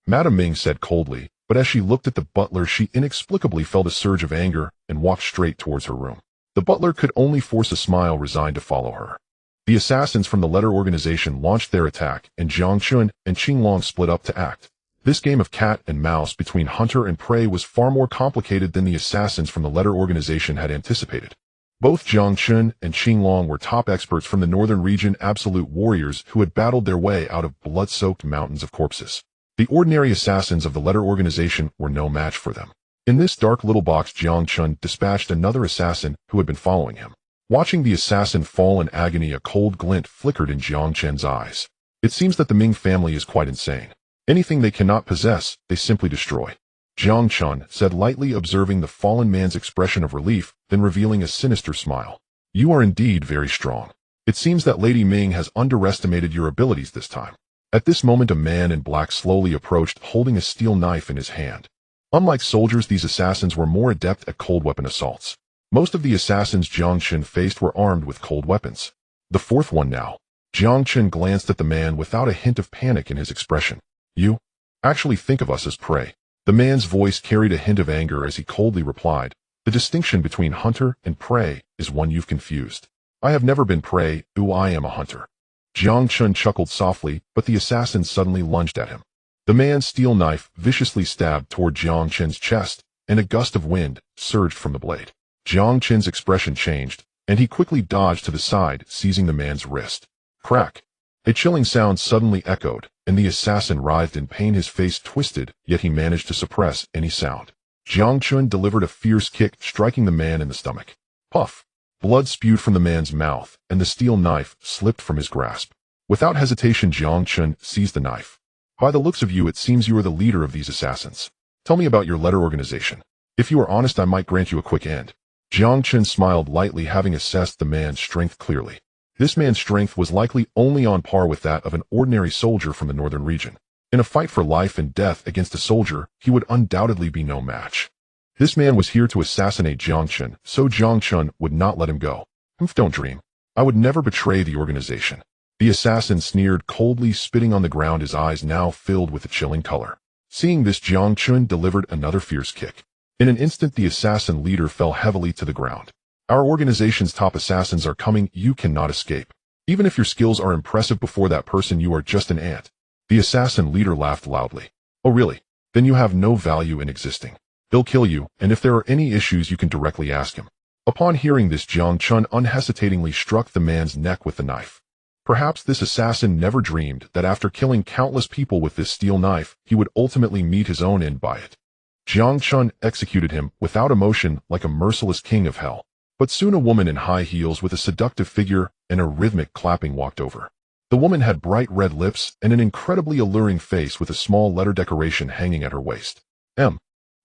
Madame Ming said coldly, but as she looked at the butler, she inexplicably felt a surge of anger and walked straight towards her room. The butler could only force a smile, resigned to follow her. The assassins from the letter organization launched their attack, and Jiang Chen and Qing Long split up to act. This game of cat and mouse between hunter and prey was far more complicated than the assassins from the letter organization had anticipated. Both Jiang Chen and Qing Long were top experts from the northern region, absolute warriors who had battled their way out of blood-soaked mountains of corpses. The ordinary assassins of the letter organization were no match for them. In this dark little box, Jiang Chen dispatched another assassin who had been following him. Watching the assassin fall in agony, a cold glint flickered in Jiang Chen's eyes. It seems that the Ming family is quite insane. Anything they cannot possess, they simply destroy. Jiang Chen said lightly, observing the fallen man's expression of relief, then revealing a sinister smile. You are indeed very strong. It seems that Lady Ming has underestimated your abilities this time. At this moment, a man in black slowly approached, holding a steel knife in his hand. Unlike soldiers, these assassins were more adept at cold weapon assaults. Most of the assassins Jiang Chen faced were armed with cold weapons. The fourth one now. Jiang Chen glanced at the man without a hint of panic in his expression. You actually think of us as prey? The man's voice carried a hint of anger as he coldly replied, the distinction between hunter and prey is one you've confused. I have never been prey, I am a hunter. Jiang Chen chuckled softly, but the assassin suddenly lunged at him. The man's steel knife viciously stabbed toward Jiang Chen's chest, and a gust of wind surged from the blade. Jiang Chen's expression changed, and he quickly dodged to the side, seizing the man's wrist. Crack! A chilling sound suddenly echoed, and the assassin writhed in pain, his face twisted, yet he managed to suppress any sound. Jiang Chen delivered a fierce kick, striking the man in the stomach. Puff! Blood spewed from the man's mouth, and the steel knife slipped from his grasp. Without hesitation, Jiang Chen seized the knife. By the looks of you, it seems you are the leader of these assassins. Tell me about your letter organization. If you are honest, I might grant you a quick end. Jiang Chen smiled lightly, having assessed the man's strength clearly. This man's strength was likely only on par with that of an ordinary soldier from the northern region. In a fight for life and death against a soldier, he would undoubtedly be no match. This man was here to assassinate Jiang Chen, so Jiang Chen would not let him go. Don't dream. I would never betray the organization. The assassin sneered coldly, spitting on the ground, his eyes now filled with a chilling color. Seeing this, Jiang Chen delivered another fierce kick. In an instant, the assassin leader fell heavily to the ground. Our organization's top assassins are coming. You cannot escape. Even if your skills are impressive before that person, you are just an ant. The assassin leader laughed loudly. Oh really? Then you have no value in existing. He'll kill you, and if there are any issues, you can directly ask him. Upon hearing this, Jiang Chen unhesitatingly struck the man's neck with the knife. Perhaps this assassin never dreamed that after killing countless people with this steel knife, he would ultimately meet his own end by it. Jiang Chen executed him without emotion, like a merciless king of hell. But soon a woman in high heels with a seductive figure and a rhythmic clapping walked over. The woman had bright red lips and an incredibly alluring face with a small letter decoration hanging at her waist. M.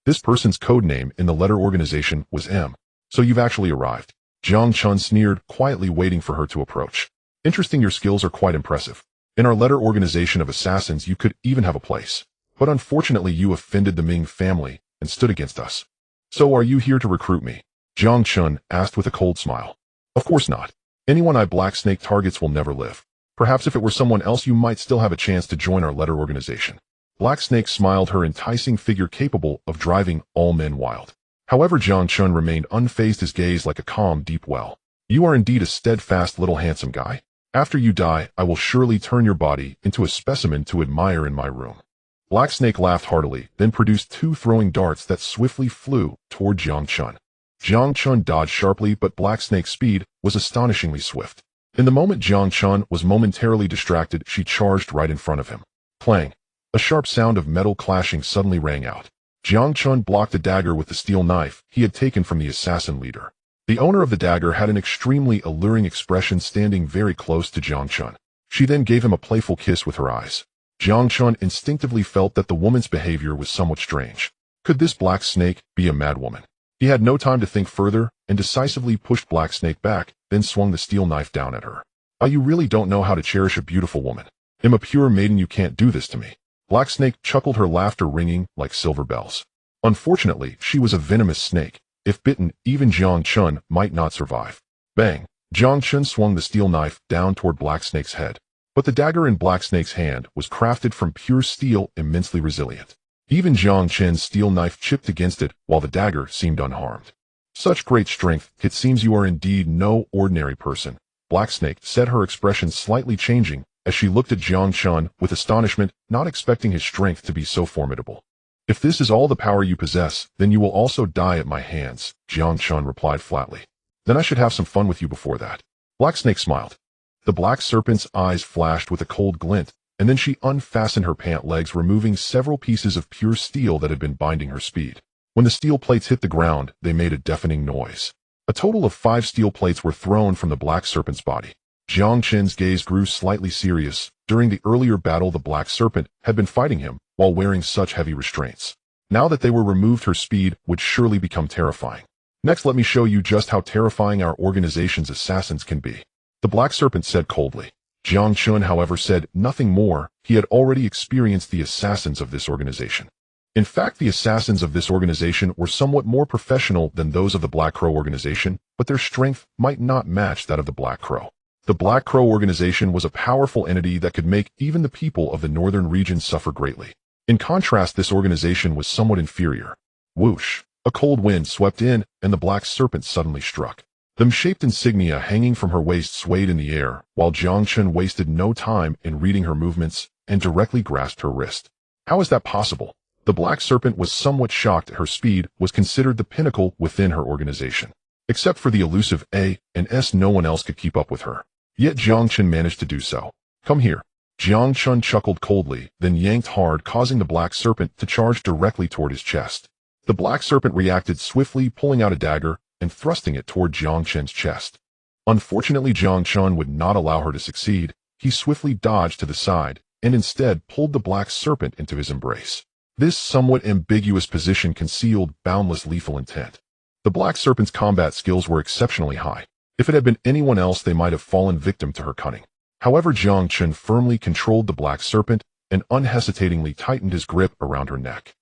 This person's code name in the letter organization was M. So you've actually arrived. Jiang Chen sneered, quietly waiting for her to approach. Interesting, your skills are quite impressive. In our letter organization of assassins, you could even have a place. But unfortunately, you offended the Ming family and stood against us. So are you here to recruit me? Jiang Chen asked with a cold smile. Of course not. Anyone I Black Snake targets will never live. Perhaps if it were someone else, you might still have a chance to join our letter organization. Black Snake smiled, her enticing figure capable of driving all men wild. However, Jiang Chen remained unfazed, his gaze like a calm, deep well. You are indeed a steadfast little handsome guy. After you die, I will surely turn your body into a specimen to admire in my room. Black Snake laughed heartily, then produced two throwing darts that swiftly flew toward Jiang Chen. Jiang Chen dodged sharply, but Black Snake's speed was astonishingly swift. In the moment Jiang Chen was momentarily distracted, she charged right in front of him. Clang! A sharp sound of metal clashing suddenly rang out. Jiang Chen blocked a dagger with the steel knife he had taken from the assassin leader. The owner of the dagger had an extremely alluring expression, standing very close to Jiang Chen. She then gave him a playful kiss with her eyes. Jiang Chen instinctively felt that the woman's behavior was somewhat strange. Could this black snake be a mad woman? He had no time to think further and decisively pushed Black Snake back, then swung the steel knife down at her. "Oh, you really don't know how to cherish a beautiful woman. I'm a pure maiden, you can't do this to me." Black Snake chuckled, her laughter ringing like silver bells. Unfortunately, she was a venomous snake. If bitten, even Jiang Chen might not survive. Bang! Jiang Chen swung the steel knife down toward Black Snake's head. But the dagger in Black Snake's hand was crafted from pure steel, immensely resilient. Even Jiang Chen's steel knife chipped against it, while the dagger seemed unharmed. "Such great strength, it seems you are indeed no ordinary person," Black Snake said, her expression slightly changing as she looked at Jiang Chen with astonishment, not expecting his strength to be so formidable. "If this is all the power you possess, then you will also die at my hands," Jiang Chen replied flatly. "Then I should have some fun with you before that." Black Snake smiled. The black serpent's eyes flashed with a cold glint, and then she unfastened her pant legs, removing several pieces of pure steel that had been binding her speed. When the steel plates hit the ground, they made a deafening noise. A total of 5 steel plates were thrown from the black serpent's body. Jiang Chen's gaze grew slightly serious. During the earlier battle, the black serpent had been fighting him while wearing such heavy restraints. Now that they were removed, her speed would surely become terrifying. "Next, let me show you just how terrifying our organization's assassins can be," the black serpent said coldly. Jiang Chen, however, said nothing more. He had already experienced the assassins of this organization. In fact, the assassins of this organization were somewhat more professional than those of the Black Crow organization, but their strength might not match that of the Black Crow. The Black Crow organization was a powerful entity that could make even the people of the northern region suffer greatly. In contrast, this organization was somewhat inferior. Whoosh! A cold wind swept in, and the black serpent suddenly struck. The M-shaped insignia hanging from her waist swayed in the air, while Jiang Chen wasted no time in reading her movements and directly grasped her wrist. How is that possible? The black serpent was somewhat shocked. Her speed was considered the pinnacle within her organization. Except for the elusive A and S, no one else could keep up with her. Yet Jiang Chen managed to do so. "Come here." Jiang Chen chuckled coldly, then yanked hard, causing the black serpent to charge directly toward his chest. The black serpent reacted swiftly, pulling out a dagger and thrusting it toward Jiang Chen's chest. Unfortunately, Jiang Chen would not allow her to succeed. He swiftly dodged to the side and instead pulled the black serpent into his embrace. This somewhat ambiguous position concealed boundless lethal intent. The black serpent's combat skills were exceptionally high. If it had been anyone else, they might have fallen victim to her cunning. However, Jiang Chen firmly controlled the black serpent and unhesitatingly tightened his grip around her neck.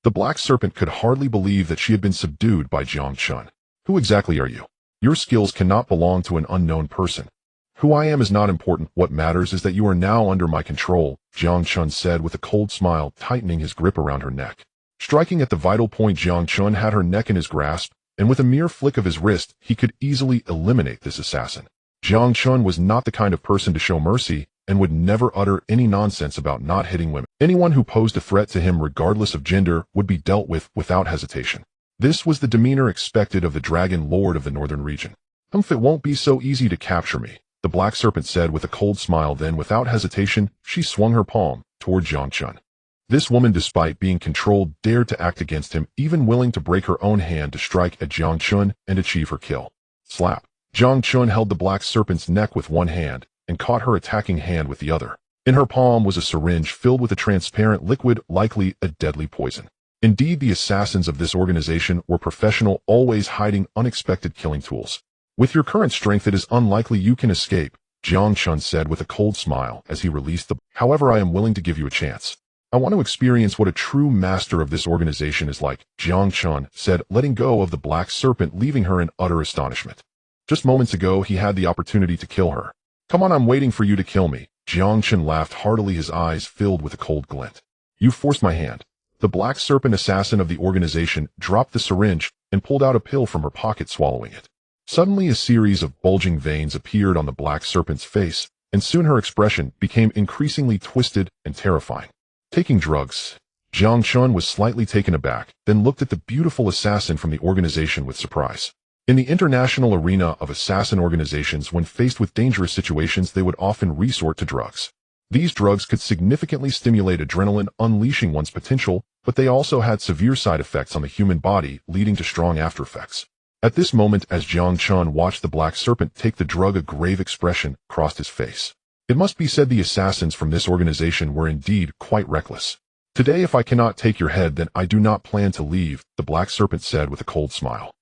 The black serpent could hardly believe that she had been subdued by Jiang Chen. "Who exactly are you? Your skills cannot belong to an unknown person." "Who I am is not important. What matters is that you are now under my control," Jiang Chen said with a cold smile, tightening his grip around her neck. Striking at the vital point, Jiang Chen had her neck in his grasp, and with a mere flick of his wrist, he could easily eliminate this assassin. Jiang Chen was not the kind of person to show mercy, and would never utter any nonsense about not hitting women. Anyone who posed a threat to him, regardless of gender, would be dealt with without hesitation. This was the demeanor expected of the Dragon Lord of the northern region. "It won't be so easy to capture me," the black serpent said with a cold smile. Then, without hesitation, she swung her palm toward Jiang Chen. This woman, despite being controlled, dared to act against him, even willing to break her own hand to strike at Jiang Chen and achieve her kill. Slap! Jiang Chen held the black serpent's neck with one hand and caught her attacking hand with the other. In her palm was a syringe filled with a transparent liquid, likely a deadly poison. Indeed, the assassins of this organization were professional, always hiding unexpected killing tools. "With your current strength, it is unlikely you can escape," Jiang Chen said with a cold smile as he released the. "However, I am willing to give you a chance. I want to experience what a true master of this organization is like," Jiang Chen said, letting go of the black serpent, leaving her in utter astonishment. Just moments ago, he had the opportunity to kill her. "Come on, I'm waiting for you to kill me." Jiang Chen laughed heartily, his eyes filled with a cold glint. "You forced my hand." The black serpent assassin of the organization dropped the syringe and pulled out a pill from her pocket, swallowing it. Suddenly, a series of bulging veins appeared on the black serpent's face, and soon her expression became increasingly twisted and terrifying. "Taking drugs?" Jiang Chen was slightly taken aback, then looked at the beautiful assassin from the organization with surprise. In the international arena of assassin organizations, when faced with dangerous situations, they would often resort to drugs. These drugs could significantly stimulate adrenaline, unleashing one's potential, but they also had severe side effects on the human body, leading to strong aftereffects. At this moment, as Jiang Chen watched the black serpent take the drug, a grave expression crossed his face. It must be said the assassins from this organization were indeed quite reckless. Today if I cannot take your head then I do not plan to leave, the Black Serpent said with a cold smile.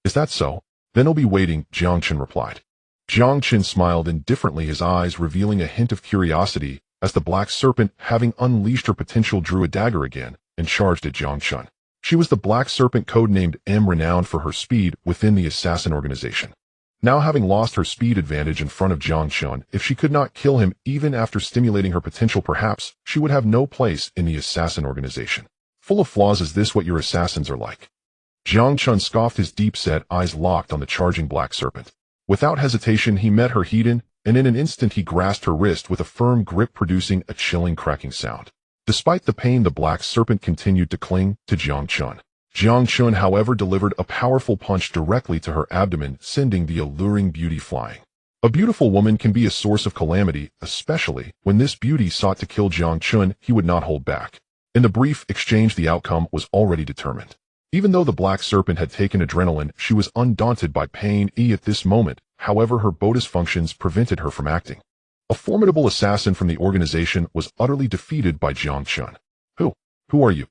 Is that so? Then I'll be waiting, Jiang Chen replied. Jiang Chen smiled indifferently, his eyes revealing a hint of curiosity as the Black Serpent, having unleashed her potential, drew a dagger again and charged at Jiang Chen. She was the Black Serpent, codenamed M, renowned for her speed within the assassin organization. Now having lost her speed advantage in front of Jiang Chen, if she could not kill him even after stimulating her potential, perhaps she would have no place in the assassin organization. Full of flaws, is this what your assassins are like? Jiang Chen scoffed, his deep-set eyes locked on the charging Black Serpent. Without hesitation he met her heat, and in an instant he grasped her wrist with a firm grip, producing a chilling cracking sound. Despite the pain, the Black Serpent continued to cling to Jiang Chen. Jiang Chen, however, delivered a powerful punch directly to her abdomen, sending the alluring beauty flying. A beautiful woman can be a source of calamity, especially when this beauty sought to kill Jiang Chen. He would not hold back. In the brief exchange, the outcome was already determined. Even though the Black Serpent had taken adrenaline, she was undaunted by pain. At this moment, however, her bodus functions prevented her from acting. A formidable assassin from the organization was utterly defeated by Jiang Chen. Who are you?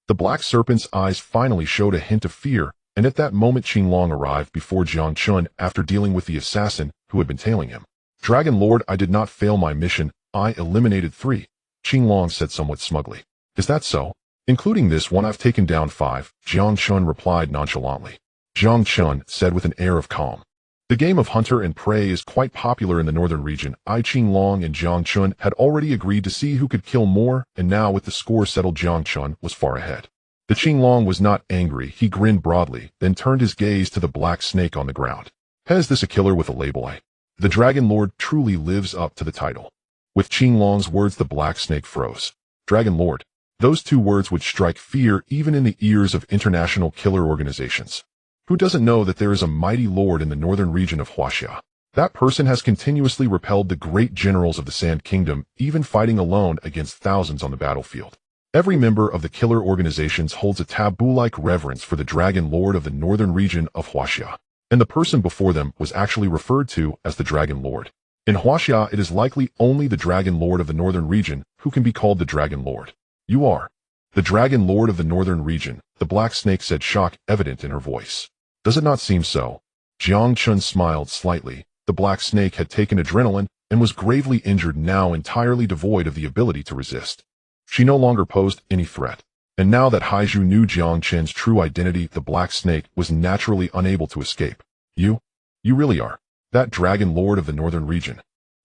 The Black Serpent's eyes finally showed a hint of fear, and at that moment Qinglong arrived before Jiang Chen after dealing with the assassin who had been tailing him. Dragon Lord, I did not fail my mission. I eliminated 3, Qinglong said somewhat smugly. Is that so? Including this one, I've taken down 5, Jiang Chen replied nonchalantly. Jiang Chen said with an air of calm. The game of hunter and prey is quite popular in the northern region. Qinglong and Jiang Chen had already agreed to see who could kill more, and now with the score settled, Jiang Chen was far ahead. The Qinglong was not angry. He grinned broadly, then turned his gaze to the black snake on the ground. Has this a killer with a label? The Dragon Lord truly lives up to the title. With Qinglong's words, the black snake froze. Dragon Lord. Those 2 words would strike fear even in the ears of international killer organizations. Who doesn't know that there is a mighty lord in the northern region of Huaxia? That person has continuously repelled the great generals of the Sand Kingdom, even fighting alone against thousands on the battlefield. Every member of the killer organizations holds a taboo-like reverence for the Dragon Lord of the northern region of Huaxia, and the person before them was actually referred to as the Dragon Lord. In Huaxia, it is likely only the Dragon Lord of the northern region who can be called the Dragon Lord. You are the Dragon Lord of the northern region, the Black Snake said, shock evident in her voice. Does it not seem so? Jiang Chen smiled slightly. The Black Snake had taken adrenaline and was gravely injured, now entirely devoid of the ability to resist. She no longer posed any threat. And now that Haizhu knew Jiang Chen's true identity, the Black Snake was naturally unable to escape. You really are that Dragon Lord of the northern region.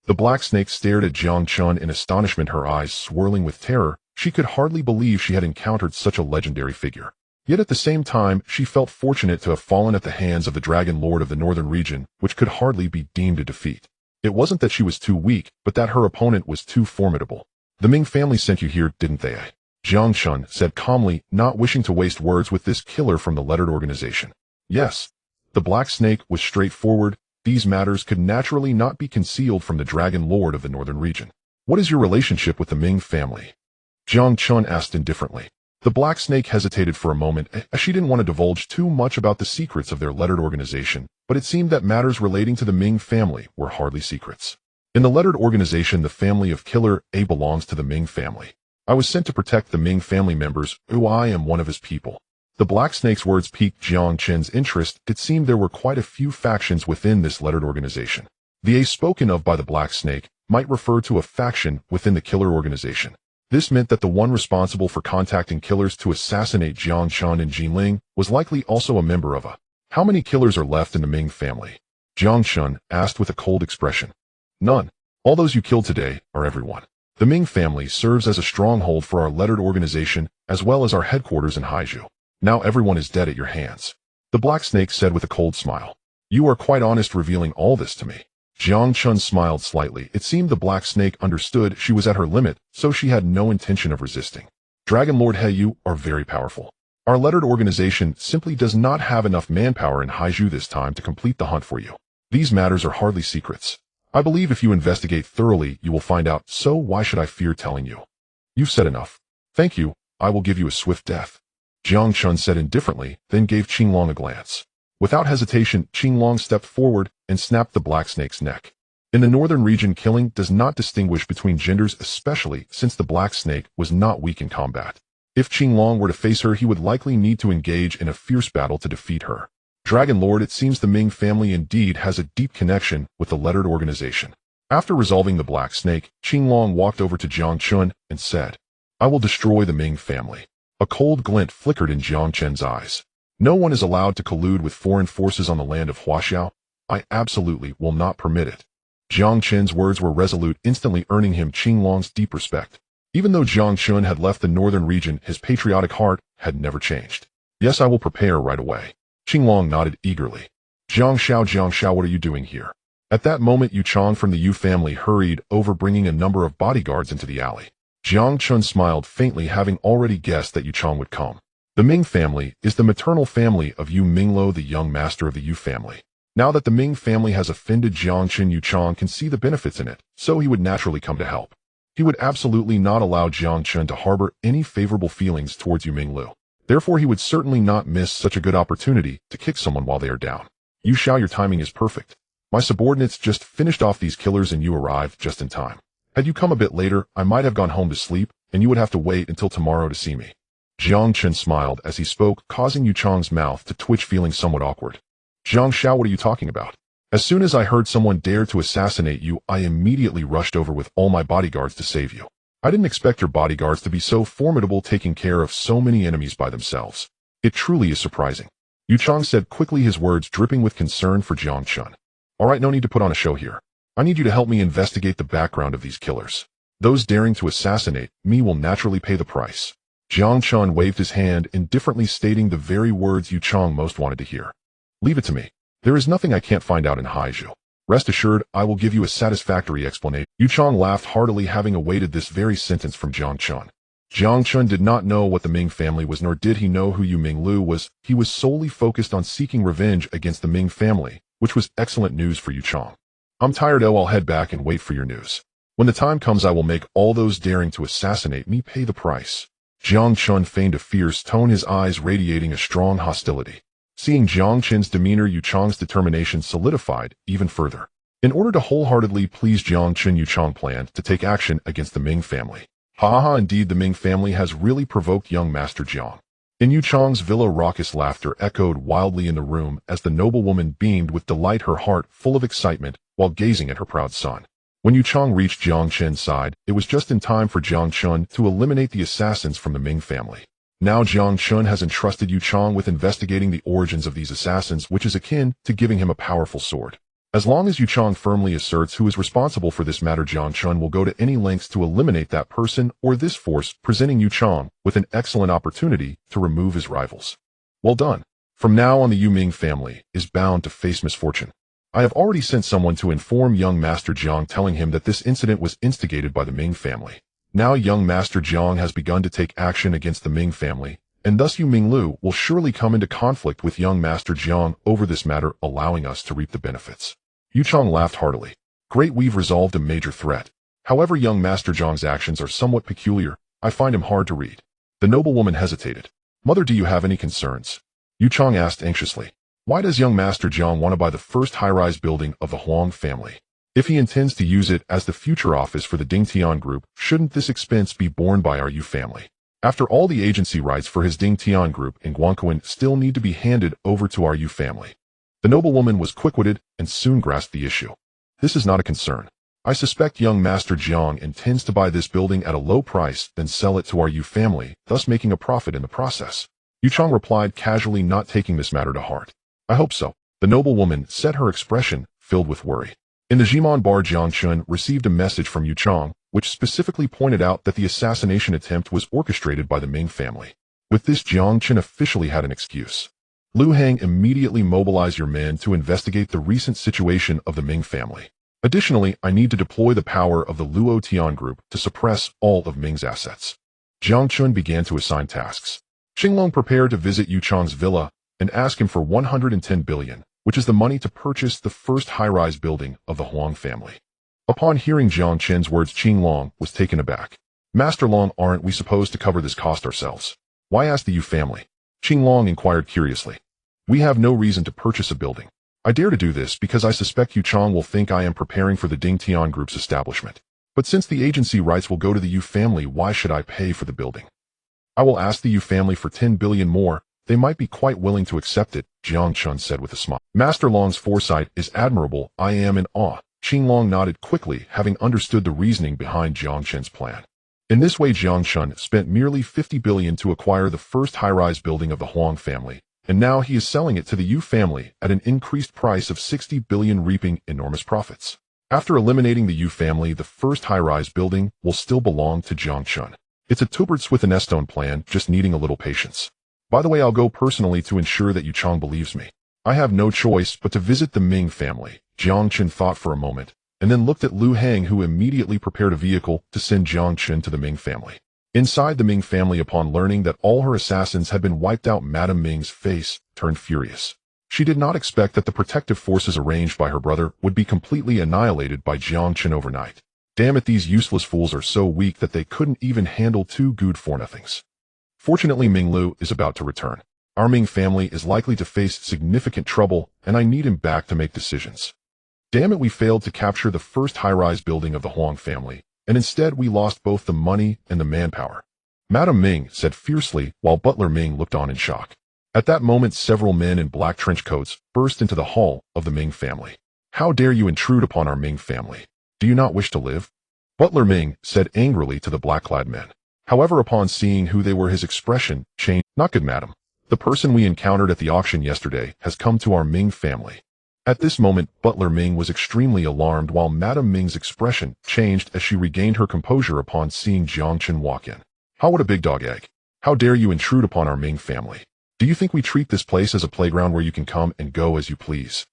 The Black Snake stared at Jiang Chen in astonishment, her eyes swirling with terror. She could hardly believe she had encountered such a legendary figure. Yet at the same time, she felt fortunate to have fallen at the hands of the Dragon Lord of the northern region, which could hardly be deemed a defeat. It wasn't that she was too weak, but that her opponent was too formidable. The Ming family sent you here, didn't they? Jiang Chen said calmly, not wishing to waste words with this killer from the lettered organization. Yes. The Black Snake was straightforward. These matters could naturally not be concealed from the Dragon Lord of the northern region. What is your relationship with the Ming family? Jiang Chen asked indifferently. The Black Snake hesitated for a moment, as she didn't want to divulge too much about the secrets of their lettered organization, but it seemed that matters relating to the Ming family were hardly secrets. In the lettered organization, the family of Killer A belongs to the Ming family. I was sent to protect the Ming family members, I am one of his people. The Black Snake's words piqued Jiang Chen's interest. It seemed there were quite a few factions within this lettered organization. The A spoken of by the Black Snake might refer to a faction within the killer organization. This meant that the one responsible for contacting killers to assassinate Jiang Chen and Jinling was likely also a member of a. How many killers are left in the Ming family? Jiang Chen asked with a cold expression. None. All those you killed today are everyone. The Ming family serves as a stronghold for our lettered organization as well as our headquarters in Haizhu. Now everyone is dead at your hands. The Black Snake said with a cold smile. You are quite honest revealing all this to me. Jiang Chen smiled slightly. It seemed the Black Snake understood she was at her limit, so she had no intention of resisting. Dragon Lord He, you are very powerful. Our lettered organization simply does not have enough manpower in Haizhu this time to complete the hunt for you. These matters are hardly secrets. I believe if you investigate thoroughly, you will find out, so why should I fear telling you? You've said enough. Thank you, I will give you a swift death. Jiang Chen said indifferently, then gave Qinglong a glance. Without hesitation, Qinglong stepped forward and snapped the Black Snake's neck. In the northern region, killing does not distinguish between genders, especially since the Black Snake was not weak in combat. If Qinglong were to face her, he would likely need to engage in a fierce battle to defeat her. Dragon Lord, it seems the Ming family indeed has a deep connection with the lettered organization. After resolving the Black Snake, Qinglong walked over to Jiang Chen and said, "I will destroy the Ming family." A cold glint flickered in Jiang Chen's eyes. "No one is allowed to collude with foreign forces on the land of Huaxiao. I absolutely will not permit it." Jiang Chen's words were resolute, instantly earning him Qinglong's deep respect. Even though Jiang Chen had left the northern region, his patriotic heart had never changed. "Yes, I will prepare right away." Qinglong nodded eagerly. Jiang Xiao, what are you doing here?" At that moment, Yu Chang from the Yu family hurried over, bringing a number of bodyguards into the alley. Jiang Chen smiled faintly, having already guessed that Yu Chang would come. The Ming family is the maternal family of Yu Minglo, the young master of the Yu family. Now that the Ming family has offended Jiang Chen, Yu Chang can see the benefits in it, so he would naturally come to help. He would absolutely not allow Jiang Chen to harbor any favorable feelings towards Yu Minglu. Therefore, he would certainly not miss such a good opportunity to kick someone while they are down. "Yu Xiao, your timing is perfect. My subordinates just finished off these killers and you arrived just in time. Had you come a bit later, I might have gone home to sleep, and you would have to wait until tomorrow to see me." Jiang Chen smiled as he spoke, causing Yu Chang's mouth to twitch, feeling somewhat awkward. "Jiang Xiao, what are you talking about? As soon as I heard someone dare to assassinate you, I immediately rushed over with all my bodyguards to save you. I didn't expect your bodyguards to be so formidable, taking care of so many enemies by themselves. It truly is surprising." Yu Chang said quickly, his words dripping with concern for Jiang Chen. "All right, no need to put on a show here. I need you to help me investigate the background of these killers. Those daring to assassinate me will naturally pay the price." Jiang Chen waved his hand, indifferently stating the very words Yu Chang most wanted to hear. "Leave it to me. There is nothing I can't find out in Haizhou. Rest assured, I will give you a satisfactory explanation." Yu Chang laughed heartily, having awaited this very sentence from Jiang Chen. Jiang Chen did not know what the Ming family was, nor did he know who Yu Minglu was. He was solely focused on seeking revenge against the Ming family, which was excellent news for Yu Chang. "I'm tired, I'll head back and wait for your news. When the time comes, I will make all those daring to assassinate me pay the price." Jiang Chen feigned a fierce tone, his eyes radiating a strong hostility. Seeing Jiang Chen's demeanor, Yu Chang's determination solidified even further. In order to wholeheartedly please Jiang Chen, Yu Chang planned to take action against the Ming family. Indeed, the Ming family has really provoked young Master Jiang. In Yu Chang's villa, raucous laughter echoed wildly in the room as the noblewoman beamed with delight, her heart full of excitement while gazing at her proud son. When Yu Chang reached Jiang Chen's side, it was just in time for Jiang Chen to eliminate the assassins from the Ming family. Now Jiang Chen has entrusted Yu Chang with investigating the origins of these assassins, which is akin to giving him a powerful sword. As long as Yu Chang firmly asserts who is responsible for this matter, Jiang Chen will go to any lengths to eliminate that person or this force, presenting Yu Chang with an excellent opportunity to remove his rivals. Well done. From now on, the Yu Ming family is bound to face misfortune. I have already sent someone to inform young Master Jiang, telling him that this incident was instigated by the Ming family. Now young Master Jiang has begun to take action against the Ming family, and thus Yu Minglu will surely come into conflict with young Master Jiang over this matter, allowing us to reap the benefits. Yu Chang laughed heartily. "Great, we've resolved a major threat. However, young Master Jiang's actions are somewhat peculiar. I find him hard to read." The noblewoman hesitated. "Mother, do you have any concerns?" Yu Chang asked anxiously. "Why does young Master Jiang want to buy the first high-rise building of the Huang family? If he intends to use it as the future office for the Dingtian group, shouldn't this expense be borne by our Yu family? After all, the agency rights for his Dingtian group in Guangquan still need to be handed over to our Yu family." The noblewoman was quick-witted and soon grasped the issue. "This is not a concern. I suspect young Master Jiang intends to buy this building at a low price, then sell it to our Yu family, thus making a profit in the process." Yu Chang replied casually, not taking this matter to heart. "I hope so." The noblewoman said, her expression filled with worry. In the Jimon bar, Jiang Chen received a message from Yu Chang, which specifically pointed out that the assassination attempt was orchestrated by the Ming family. With this, Jiang Chen officially had an excuse. "Lu Hang, immediately mobilize your men to investigate the recent situation of the Ming family. Additionally, I need to deploy the power of the Luo Tian group to suppress all of Ming's assets." Jiang Chen began to assign tasks. Qinglong prepared to visit Yu Chang's villa and ask him for 110 billion, which is the money to purchase the first high-rise building of the Huang family. Upon hearing Jiang Chen's words, Qinglong was taken aback. "Master Long, aren't we supposed to cover this cost ourselves? Why ask the Yu family?" Qinglong inquired curiously. "We have no reason to purchase a building. I dare to do this because I suspect Yu Chang will think I am preparing for the Ding Tian Group's establishment. But since the agency rights will go to the Yu family, why should I pay for the building? I will ask the Yu family for 10 billion more. They might be quite willing to accept it, Jiang Chen said with a smile. Master Long's foresight is admirable. I am in awe. Qing Long nodded quickly, having understood the reasoning behind Jiang Chen's plan. In this way, Jiang Chen spent merely 50 billion to acquire the first high-rise building of the Huang family, and now he is selling it to the Yu family at an increased price of 60 billion, reaping enormous profits. After eliminating the Yu family, the first high-rise building will still belong to Jiang Chen. It's a Tuberts with an Estone plan, just needing a little patience. By the way, I'll go personally to ensure that Yu Chang believes me. I have no choice but to visit the Ming family. Jiang Chen thought for a moment, and then looked at Lu Hang, who immediately prepared a vehicle to send Jiang Chen to the Ming family. Inside the Ming family, upon learning that all her assassins had been wiped out, Madame Ming's face turned furious. She did not expect that the protective forces arranged by her brother would be completely annihilated by Jiang Chen overnight. Damn it, these useless fools are so weak that they couldn't even handle two good for-nothings. Fortunately, Ming Lu is about to return. Our Ming family is likely to face significant trouble, and I need him back to make decisions. Damn it, we failed to capture the first high-rise building of the Huang family, and instead we lost both the money and the manpower. Madame Ming said fiercely, while Butler Ming looked on in shock. At that moment, several men in black trench coats burst into the hall of the Ming family. How dare you intrude upon our Ming family? Do you not wish to live? Butler Ming said angrily to the black-clad men. However, upon seeing who they were, his expression changed. Not good, madam. The person we encountered at the auction yesterday has come to our Ming family. At this moment, Butler Ming was extremely alarmed, while Madame Ming's expression changed as she regained her composure upon seeing Jiang Chen walk in. How would a big dog egg? How dare you intrude upon our Ming family? Do you think we treat this place as a playground where you can come and go as you please?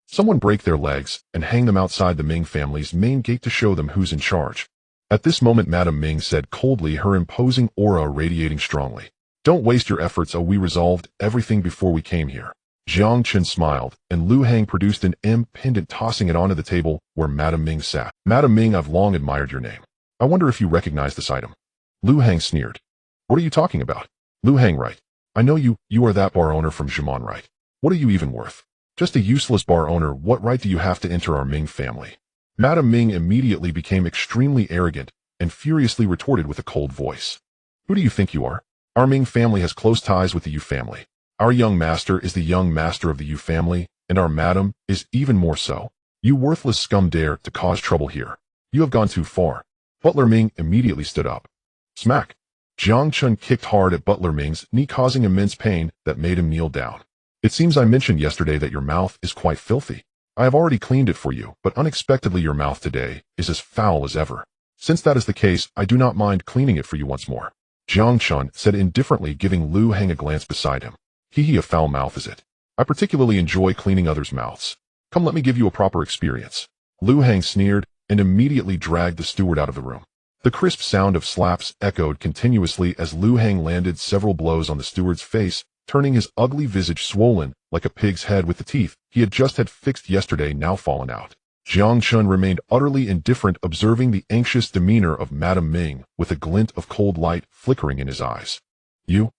Someone break their legs and hang them outside the Ming family's main gate to show them who's in charge. At this moment, Madame Ming said coldly, her imposing aura radiating strongly. Don't waste your efforts. We resolved everything before we came here. Jiang Chen smiled, and Lu Hang produced an M pendant, tossing it onto the table where Madame Ming sat. Madame Ming, I've long admired your name. I wonder if you recognize this item. Lu Hang sneered. What are you talking about? Lu Hang, right. I know you are that bar owner from Zheman, right? What are you even worth? Just a useless bar owner. What right do you have to enter our Ming family? Madame Ming immediately became extremely arrogant and furiously retorted with a cold voice. Who do you think you are? Our Ming family has close ties with the Yu family. Our young master is the young master of the Yu family, and our madam is even more so. You worthless scum dare to cause trouble here. You have gone too far. Butler Ming immediately stood up. Smack! Jiang Chen kicked hard at Butler Ming's knee, causing immense pain that made him kneel down. It seems I mentioned yesterday that your mouth is quite filthy. I have already cleaned it for you, but unexpectedly your mouth today is as foul as ever. Since that is the case, I do not mind cleaning it for you once more. Jiang Chen said indifferently, giving Lu Hang a glance beside him. Hee, a foul mouth is it? I particularly enjoy cleaning others' mouths. Come, let me give you a proper experience. Lu Hang sneered and immediately dragged the steward out of the room. The crisp sound of slaps echoed continuously as Lu Hang landed several blows on the steward's face, turning his ugly visage swollen like a pig's head with the teeth he had just had fixed yesterday now fallen out. Jiang Chen remained utterly indifferent, observing the anxious demeanor of Madame Ming with a glint of cold light flickering in his eyes. You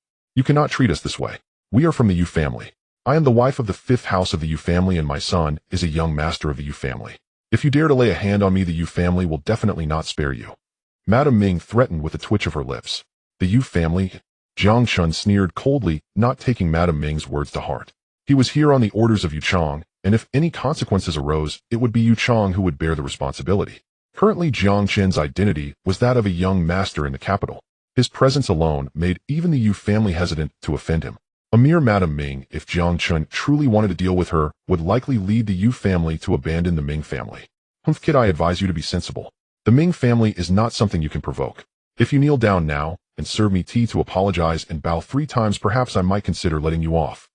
cannot treat us this way. We are from the Yu family. I am the wife of the 5th house of the Yu family, and my son is a young master of the Yu family. If you dare to lay a hand on me, the Yu family will definitely not spare you. Madame Ming threatened with a twitch of her lips. The Yu family? Jiang Chen sneered coldly, not taking Madame Ming's words to heart. He was here on the orders of Yu Chang, and if any consequences arose, it would be Yu Chang who would bear the responsibility. Currently, Jiang Chen's identity was that of a young master in the capital. His presence alone made even the Yu family hesitant to offend him. A mere Madame Ming, if Jiang Chen truly wanted to deal with her, would likely lead the Yu family to abandon the Ming family. Kid, I advise you to be sensible. The Ming family is not something you can provoke. If you kneel down now and serve me tea to apologize and bow 3 times, perhaps I might consider letting you off.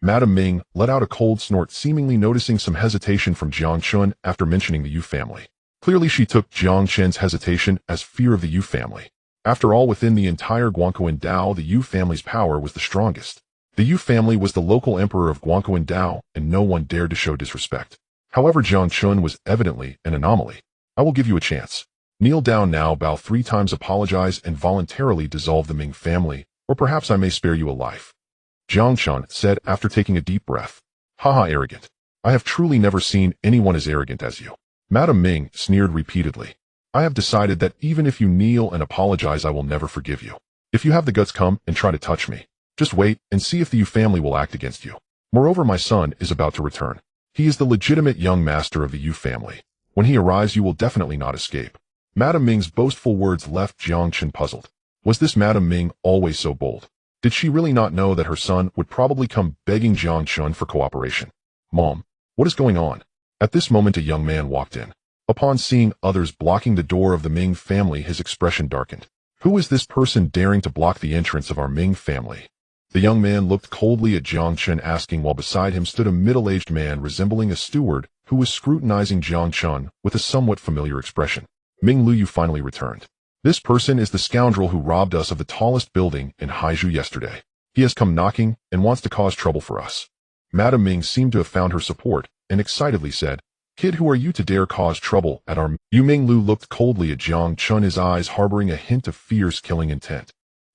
Madame Ming let out a cold snort, seemingly noticing some hesitation from Jiang Chen after mentioning the Yu family. Clearly she took Jiang Chen's hesitation as fear of the Yu family. After all, within the entire Guangquan Dao, the Yu family's power was the strongest. The Yu family was the local emperor of Guangquan Dao, and no one dared to show disrespect. However, Jiang Chen was evidently an anomaly. I will give you a chance. Kneel down now, bow 3 times, apologize, and voluntarily dissolve the Ming family, or perhaps I may spare you a life. Jiang Chen said after taking a deep breath. Haha, arrogant. I have truly never seen anyone as arrogant as you. Madam Ming sneered repeatedly. I have decided that even if you kneel and apologize, I will never forgive you. If you have the guts, come and try to touch me. Just wait and see if the Yu family will act against you. Moreover, my son is about to return. He is the legitimate young master of the Yu family. When he arrives, you will definitely not escape. Madam Ming's boastful words left Jiang Chen puzzled. Was this Madam Ming always so bold? Did she really not know that her son would probably come begging Jiang Chen for cooperation? Mom, what is going on? At this moment, a young man walked in. Upon seeing others blocking the door of the Ming family, his expression darkened. Who is this person daring to block the entrance of our Ming family? The young man looked coldly at Jiang Chen, asking, while beside him stood a middle-aged man resembling a steward who was scrutinizing Jiang Chen with a somewhat familiar expression. Ming Lu, you finally returned. This person is the scoundrel who robbed us of the tallest building in Haizhou yesterday. He has come knocking and wants to cause trouble for us. Madam Ming seemed to have found her support and excitedly said, Kid, who are you to dare cause trouble at our... Ming Lu looked coldly at Jiang Chen, his eyes harboring a hint of fierce killing intent.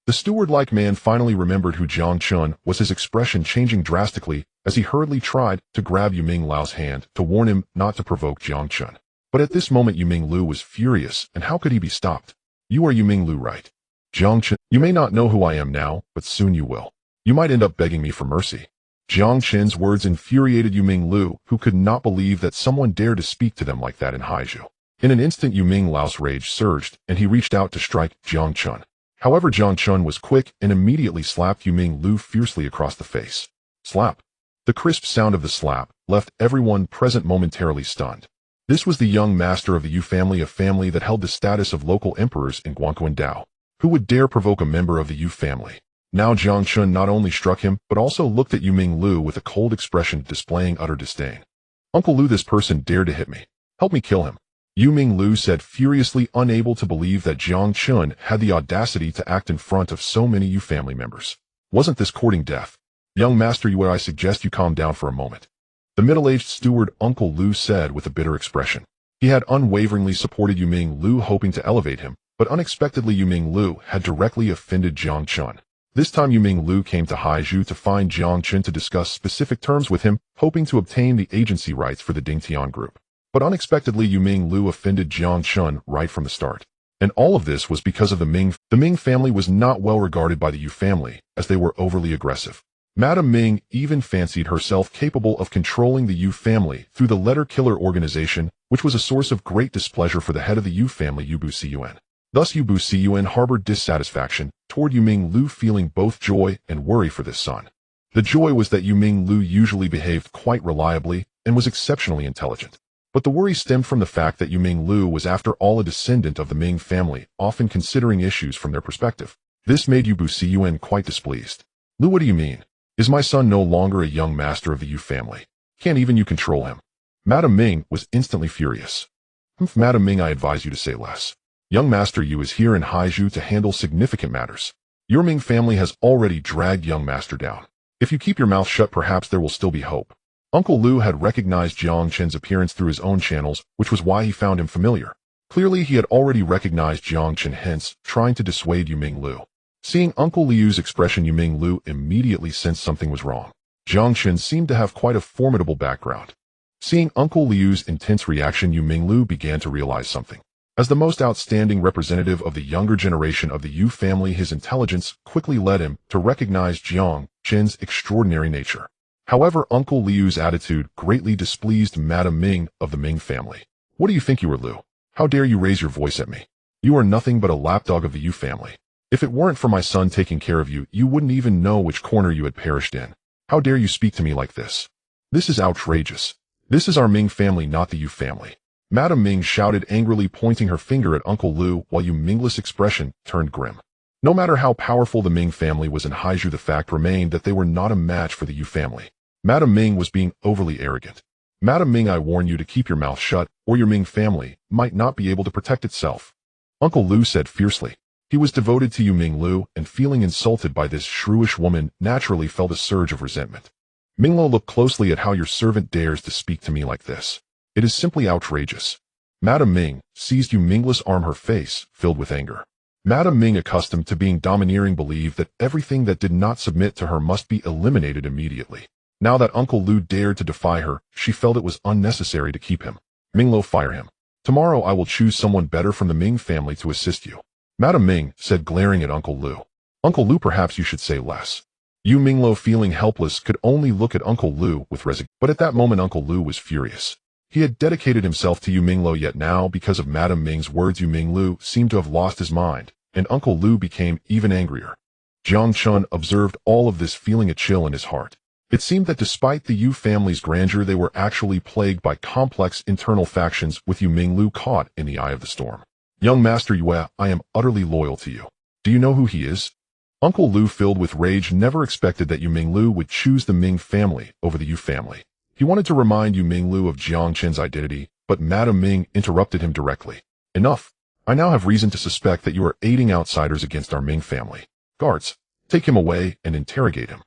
The steward-like man finally remembered who Jiang Chen was, his expression changing drastically as he hurriedly tried to grab Yu Ming Lau's hand to warn him not to provoke Jiang Chen. But at this moment Yu Ming Lu was furious, and how could he be stopped? You are Yu Ming Lu, right? Jiang Chen, you may not know who I am now, but soon you will. You might end up begging me for mercy. Jiang Chen's words infuriated Yu Ming Lu, who could not believe that someone dared to speak to them like that in Haizhou. In an instant, Yu Ming Lau's rage surged, and he reached out to strike Jiang Chen. However, Jiang Chen was quick and immediately slapped Yu Ming Lu fiercely across the face. Slap. The crisp sound of the slap left everyone present momentarily stunned. This was the young master of the Yu family, a family that held the status of local emperors in Guangquan Dao. Who would dare provoke a member of the Yu family? Now Jiang Chen not only struck him, but also looked at Yu Ming Lu with a cold expression displaying utter disdain. Uncle Lu, this person dared to hit me. Help me kill him. Yu Ming Lu said furiously, unable to believe that Jiang Chen had the audacity to act in front of so many Yu family members. Wasn't this courting death? Young master, I suggest you calm down for a moment. The middle-aged steward Uncle Lu said with a bitter expression. He had unwaveringly supported Yu Ming Lu, hoping to elevate him, but unexpectedly Yu Ming Lu had directly offended Jiang Chen. This time Yu Ming Lu came to Haizhou to find Jiang Chen to discuss specific terms with him, hoping to obtain the agency rights for the Dingtian group. But unexpectedly Yu Ming Lu offended Jiang Chen right from the start. And all of this was because of the Ming. The Ming family was not well regarded by the Yu family, as they were overly aggressive. Madam Ming even fancied herself capable of controlling the Yu family through the letter killer organization, which was a source of great displeasure for the head of the Yu family, Yu Buciyuan. Thus Yu Buciyuan harbored dissatisfaction toward Yu Ming Lu, feeling both joy and worry for this son. The joy was that Yu Ming Lu usually behaved quite reliably and was exceptionally intelligent. But the worry stemmed from the fact that Yu Ming Lu was after all a descendant of the Ming family, often considering issues from their perspective. This made Yu Buciyuan quite displeased. Lu, what do you mean? Is my son no longer a young master of the Yu family? Can't even you control him? Madam Ming was instantly furious. Madam Ming, I advise you to say less. Young Master Yu is here in Haizhou to handle significant matters. Your Ming family has already dragged young master down. If you keep your mouth shut, perhaps there will still be hope. Uncle Lu had recognized Jiang Chen's appearance through his own channels, which was why he found him familiar. Clearly he had already recognized Jiang Chen, hence trying to dissuade Yu Ming Lu. Seeing Uncle Liu's expression, Yu Ming Lu immediately sensed something was wrong. Jiang Chen seemed to have quite a formidable background. Seeing Uncle Liu's intense reaction, Yu Ming Lu began to realize something. As the most outstanding representative of the younger generation of the Yu family, his intelligence quickly led him to recognize Jiang Chen's extraordinary nature. However, Uncle Liu's attitude greatly displeased Madam Ming of the Ming family. What do you think you are, Lu? How dare you raise your voice at me? You are nothing but a lapdog of the Yu family. If it weren't for my son taking care of you, you wouldn't even know which corner you had perished in. How dare you speak to me like this? This is outrageous. This is our Ming family, not the Yu family. Madam Ming shouted angrily, pointing her finger at Uncle Lu, while Yu Ming's expression turned grim. No matter how powerful the Ming family was in Haizhou, the fact remained that they were not a match for the Yu family. Madam Ming was being overly arrogant. Madam Ming, I warn you to keep your mouth shut, or your Ming family might not be able to protect itself. Uncle Lu said fiercely. He was devoted to Yu Ming Lu, and feeling insulted by this shrewish woman, naturally felt a surge of resentment. Minglo, look closely at how your servant dares to speak to me like this. It is simply outrageous. Madam Ming seized Yu Mingla's arm, her face filled with anger. Madam Ming, accustomed to being domineering, believed that everything that did not submit to her must be eliminated immediately. Now that Uncle Lu dared to defy her, she felt it was unnecessary to keep him. Minglo, fire him. Tomorrow I will choose someone better from the Ming family to assist you. Madam Ming said, glaring at Uncle Lu. Uncle Lu, perhaps you should say less. Yu Minglo, feeling helpless, could only look at Uncle Lu with resignation. But at that moment Uncle Lu was furious. He had dedicated himself to Yu Minglo, yet now, because of Madam Ming's words, Yu Minglu seemed to have lost his mind, and Uncle Lu became even angrier. Jiang Chen observed all of this, feeling a chill in his heart. It seemed that despite the Yu family's grandeur, they were actually plagued by complex internal factions, with Yu Minglu caught in the eye of the storm. Young Master Yue, I am utterly loyal to you. Do you know who he is? Uncle Lu, filled with rage, never expected that Yu Minglu would choose the Ming family over the Yu family. He wanted to remind Yu Minglu of Jiang Chen's identity, but Madam Ming interrupted him directly. Enough. I now have reason to suspect that you are aiding outsiders against our Ming family. Guards, take him away and interrogate him.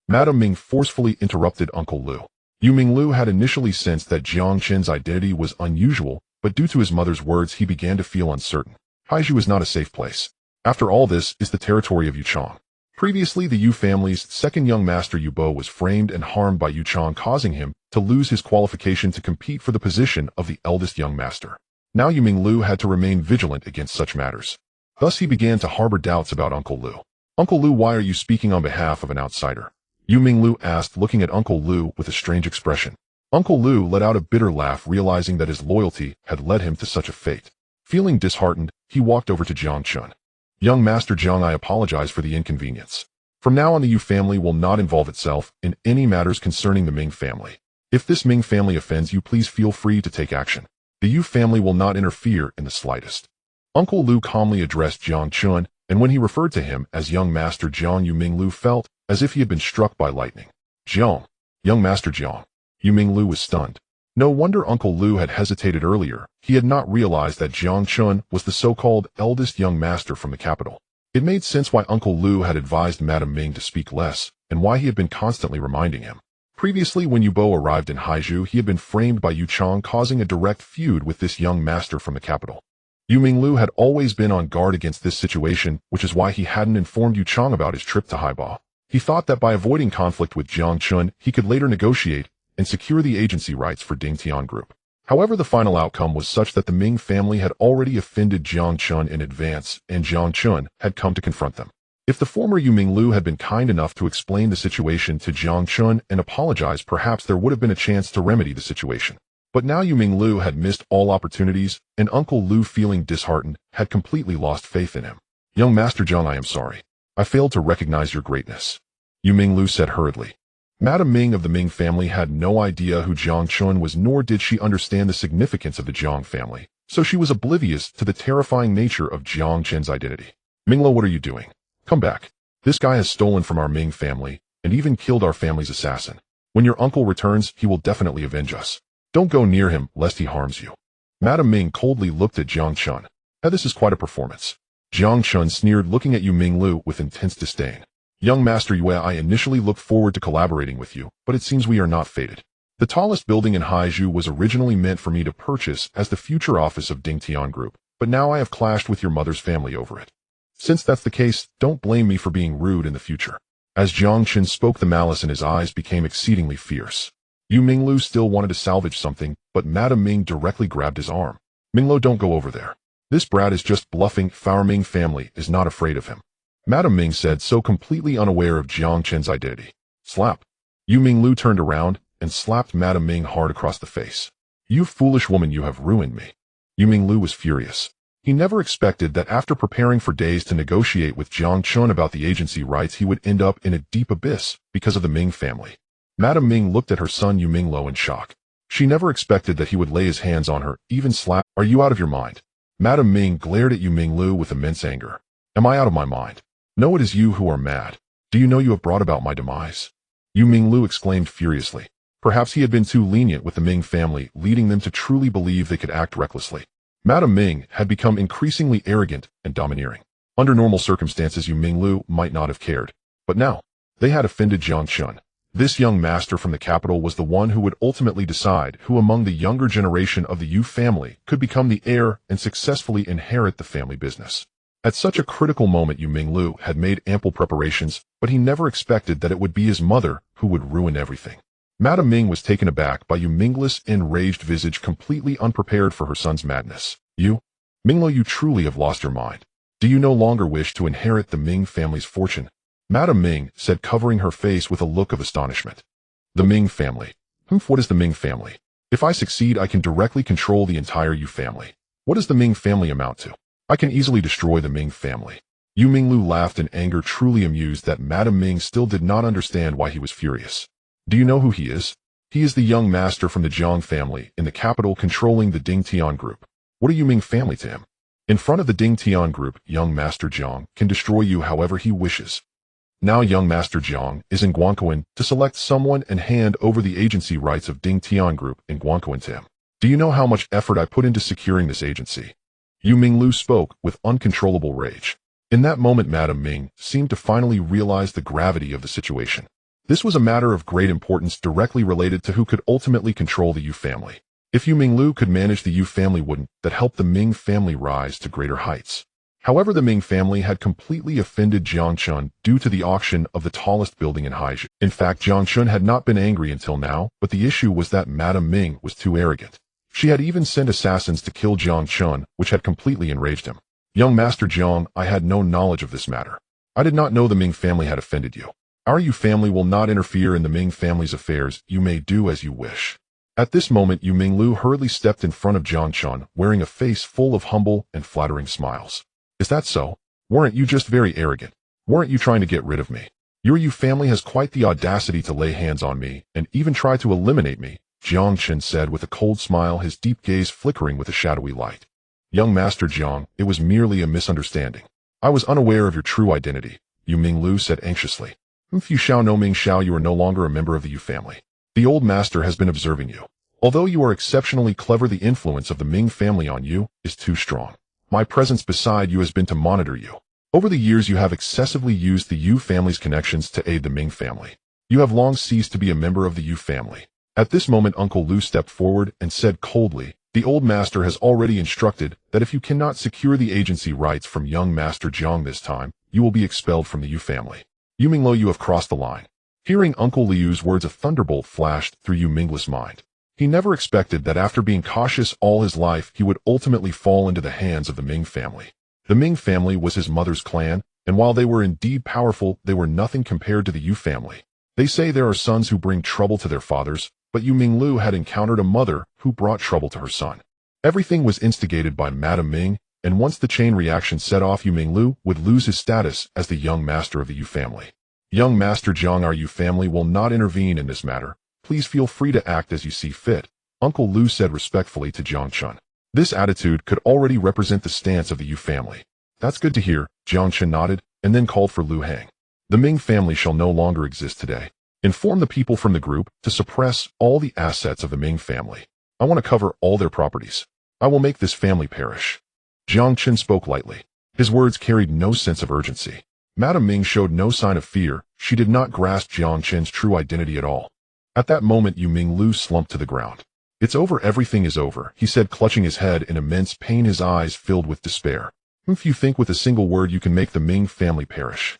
Madam Ming forcefully interrupted Uncle Lu. Yu Minglu had initially sensed that Jiang Chen's identity was unusual, but due to his mother's words he began to feel uncertain. Haizhu is not a safe place. After all, this is the territory of Yu Chong. Previously, the Yu family's second young master Yu Bo was framed and harmed by Yu Chong, causing him to lose his qualification to compete for the position of the eldest young master. Now Yu Minglu had to remain vigilant against such matters. Thus he began to harbor doubts about Uncle Lu. Uncle Lu, why are you speaking on behalf of an outsider? Yu Minglu asked, looking at Uncle Lu with a strange expression. Uncle Lu let out a bitter laugh, realizing that his loyalty had led him to such a fate. Feeling disheartened, he walked over to Jiang Chen. Young Master Jiang, I apologize for the inconvenience. From now on, the Yu family will not involve itself in any matters concerning the Ming family. If this Ming family offends you, please feel free to take action. The Yu family will not interfere in the slightest. Uncle Lu calmly addressed Jiang Chen, and when he referred to him as Young Master Jiang, Yu Minglu felt as if he had been struck by lightning. Jiang. Young Master Jiang. Yu Minglu was stunned. No wonder Uncle Lu had hesitated earlier. He had not realized that Jiang Chen was the so-called eldest young master from the capital. It made sense why Uncle Lu had advised Madam Ming to speak less, and why he had been constantly reminding him. Previously, when Yu Bo arrived in Haizhu, he had been framed by Yu Chong, causing a direct feud with this young master from the capital. Yu Minglu had always been on guard against this situation, which is why he hadn't informed Yu Chong about his trip to Haiba. He thought that by avoiding conflict with Jiang Chen, he could later negotiate and secure the agency rights for Dingtian Group. However, the final outcome was such that the Ming family had already offended Jiang Chen in advance, and Jiang Chen had come to confront them. If the former Yu Minglu had been kind enough to explain the situation to Jiang Chen and apologize, perhaps there would have been a chance to remedy the situation. But now Yu Minglu had missed all opportunities, and Uncle Lu, feeling disheartened, had completely lost faith in him. Young Master Jiang, I am sorry. I failed to recognize your greatness. Yu Minglu said hurriedly. Madam Ming of the Ming family had no idea who Jiang Chen was, nor did she understand the significance of the Jiang family, so she was oblivious to the terrifying nature of Jiang Chen's identity. Minglo, what are you doing? Come back. This guy has stolen from our Ming family, and even killed our family's assassin. When your uncle returns, he will definitely avenge us. Don't go near him, lest he harms you. Madam Ming coldly looked at Jiang Chen. Now this is quite a performance. Jiang Chen sneered, looking at Yu Minglu with intense disdain. Young Master Yue, I initially looked forward to collaborating with you, but it seems we are not fated. The tallest building in Haizhu was originally meant for me to purchase as the future office of Dingtian Group, but now I have clashed with your mother's family over it. Since that's the case, don't blame me for being rude in the future. As Jiang Chen spoke, the malice in his eyes became exceedingly fierce. Yu Minglu still wanted to salvage something, but Madam Ming directly grabbed his arm. Minglo, don't go over there. This brat is just bluffing. Our Ming family is not afraid of him. Madam Ming said, so completely unaware of Jiang Chen's identity. Slap. Yu Minglu turned around and slapped Madam Ming hard across the face. You foolish woman, you have ruined me. Yu Minglu was furious. He never expected that after preparing for days to negotiate with Jiang Chen about the agency rights, he would end up in a deep abyss because of the Ming family. Madam Ming looked at her son Yu Minglo in shock. She never expected that he would lay his hands on her, even slap. Are you out of your mind? Madam Ming glared at Yu Minglu with immense anger. Am I out of my mind? No, it is you who are mad. Do you know you have brought about my demise? Yu Minglu exclaimed furiously. Perhaps he had been too lenient with the Ming family, leading them to truly believe they could act recklessly. Madam Ming had become increasingly arrogant and domineering. Under normal circumstances, Yu Minglu might not have cared. But now, they had offended Jiang Chen. This young master from the capital was the one who would ultimately decide who among the younger generation of the Yu family could become the heir and successfully inherit the family business. At such a critical moment, Yu Minglu had made ample preparations, but he never expected that it would be his mother who would ruin everything. Madame Ming was taken aback by Yu Minglu's enraged visage, completely unprepared for her son's madness. You? Minglu, you truly have lost your mind. Do you no longer wish to inherit the Ming family's fortune? Madame Ming said, covering her face with a look of astonishment. The Ming family. What is the Ming family? If I succeed, I can directly control the entire Yu family. What does the Ming family amount to? I can easily destroy the Ming family. Yu Minglu laughed in anger, truly amused that Madame Ming still did not understand why he was furious. Do you know who he is? He is the young master from the Jiang family in the capital, controlling the Ding Tian group. What are Yu Ming family to him? In front of the Ding Tian group, young Master Jiang can destroy you however he wishes. Now young Master Jiang is in Guangquan to select someone and hand over the agency rights of Ding Tian group in Guangquan to him. Do you know how much effort I put into securing this agency? Yu Minglu spoke with uncontrollable rage. In that moment, Madame Ming seemed to finally realize the gravity of the situation. This was a matter of great importance, directly related to who could ultimately control the Yu family. If Yu Minglu could manage the Yu family, wouldn't that help the Ming family rise to greater heights? However, the Ming family had completely offended Jiang Chen due to the auction of the tallest building in Haizhou. In fact, Jiang Chen had not been angry until now, but the issue was that Madame Ming was too arrogant. She had even sent assassins to kill Jiang Chen, which had completely enraged him. Young Master Jiang, I had no knowledge of this matter. I did not know the Ming family had offended you. Our Yu family will not interfere in the Ming family's affairs. You may do as you wish. At this moment, Yu Minglu hurriedly stepped in front of Jiang Chen, wearing a face full of humble and flattering smiles. Is that so? Weren't you just very arrogant? Weren't you trying to get rid of me? Your Yu family has quite the audacity to lay hands on me and even try to eliminate me, Jiang Chen said with a cold smile, his deep gaze flickering with a shadowy light. Young Master Jiang, it was merely a misunderstanding. I was unaware of your true identity, Yu Minglu said anxiously. If you shall know Ming Xiao, you are no longer a member of the Yu family. The old master has been observing you. Although you are exceptionally clever, the influence of the Ming family on you is too strong. My presence beside you has been to monitor you. Over the years, you have excessively used the Yu family's connections to aid the Ming family. You have long ceased to be a member of the Yu family. At this moment, Uncle Lu stepped forward and said coldly, the old master has already instructed that if you cannot secure the agency rights from young Master Jiang this time, you will be expelled from the Yu family. Yu Minglu, you have crossed the line. Hearing Uncle Liu's words, a thunderbolt flashed through Yu Minglu's mind. He never expected that after being cautious all his life, he would ultimately fall into the hands of the Ming family. The Ming family was his mother's clan, and while they were indeed powerful, they were nothing compared to the Yu family. They say there are sons who bring trouble to their fathers, but Yu Minglu had encountered a mother who brought trouble to her son. Everything was instigated by Madame Ming, and once the chain reaction set off, Yu Minglu would lose his status as the young master of the Yu family. Young Master Jiang, our Yu family will not intervene in this matter. Please feel free to act as you see fit, Uncle Lu said respectfully to Jiang Chen. This attitude could already represent the stance of the Yu family. That's good to hear, Jiang Chen nodded, and then called for Lu Hang. The Ming family shall no longer exist today. Inform the people from the group to suppress all the assets of the Ming family. I want to cover all their properties. I will make this family perish. Jiang Chen spoke lightly. His words carried no sense of urgency. Madame Ming showed no sign of fear. She did not grasp Jiang Chen's true identity at all. At that moment, Yu Minglu slumped to the ground. It's over, everything is over, he said, clutching his head in immense pain, his eyes filled with despair. If you think with a single word you can make the Ming family perish,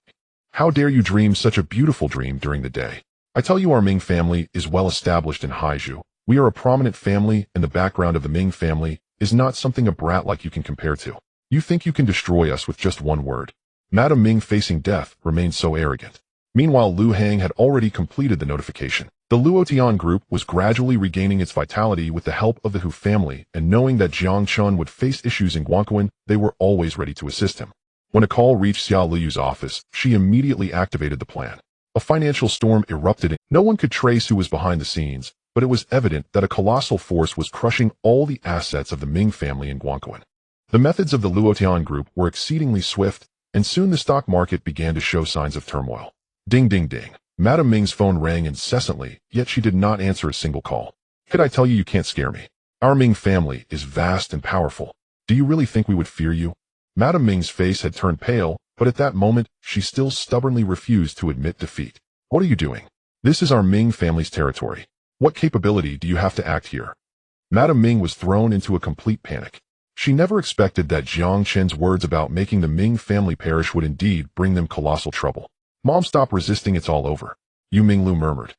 how dare you dream such a beautiful dream during the day? I tell you, our Ming family is well established in Haizhou. We are a prominent family, and the background of the Ming family is not something a brat like you can compare to. You think you can destroy us with just one word? Madame Ming, facing death, remained so arrogant. Meanwhile, Lu Hang had already completed the notification. The Luotian group was gradually regaining its vitality with the help of the Hu family, and knowing that Jiang Chen would face issues in Guangquan, they were always ready to assist him. When a call reached Xia Liyu's office, she immediately activated the plan. A financial storm erupted. No one could trace who was behind the scenes, but it was evident that a colossal force was crushing all the assets of the Ming family in Guangquan. The methods of the Luotian group were exceedingly swift, and soon the stock market began to show signs of turmoil. Ding ding ding. Madame Ming's phone rang incessantly, yet she did not answer a single call. Could I tell you, you can't scare me. Our Ming family is vast and powerful. Do you really think we would fear you? Madame Ming's face had turned pale, but at that moment, she still stubbornly refused to admit defeat. What are you doing? This is our Ming family's territory. What capability do you have to act here? Madame Ming was thrown into a complete panic. She never expected that Jiang Chen's words about making the Ming family perish would indeed bring them colossal trouble. Mom, stop resisting, it's all over, Yu Minglu murmured.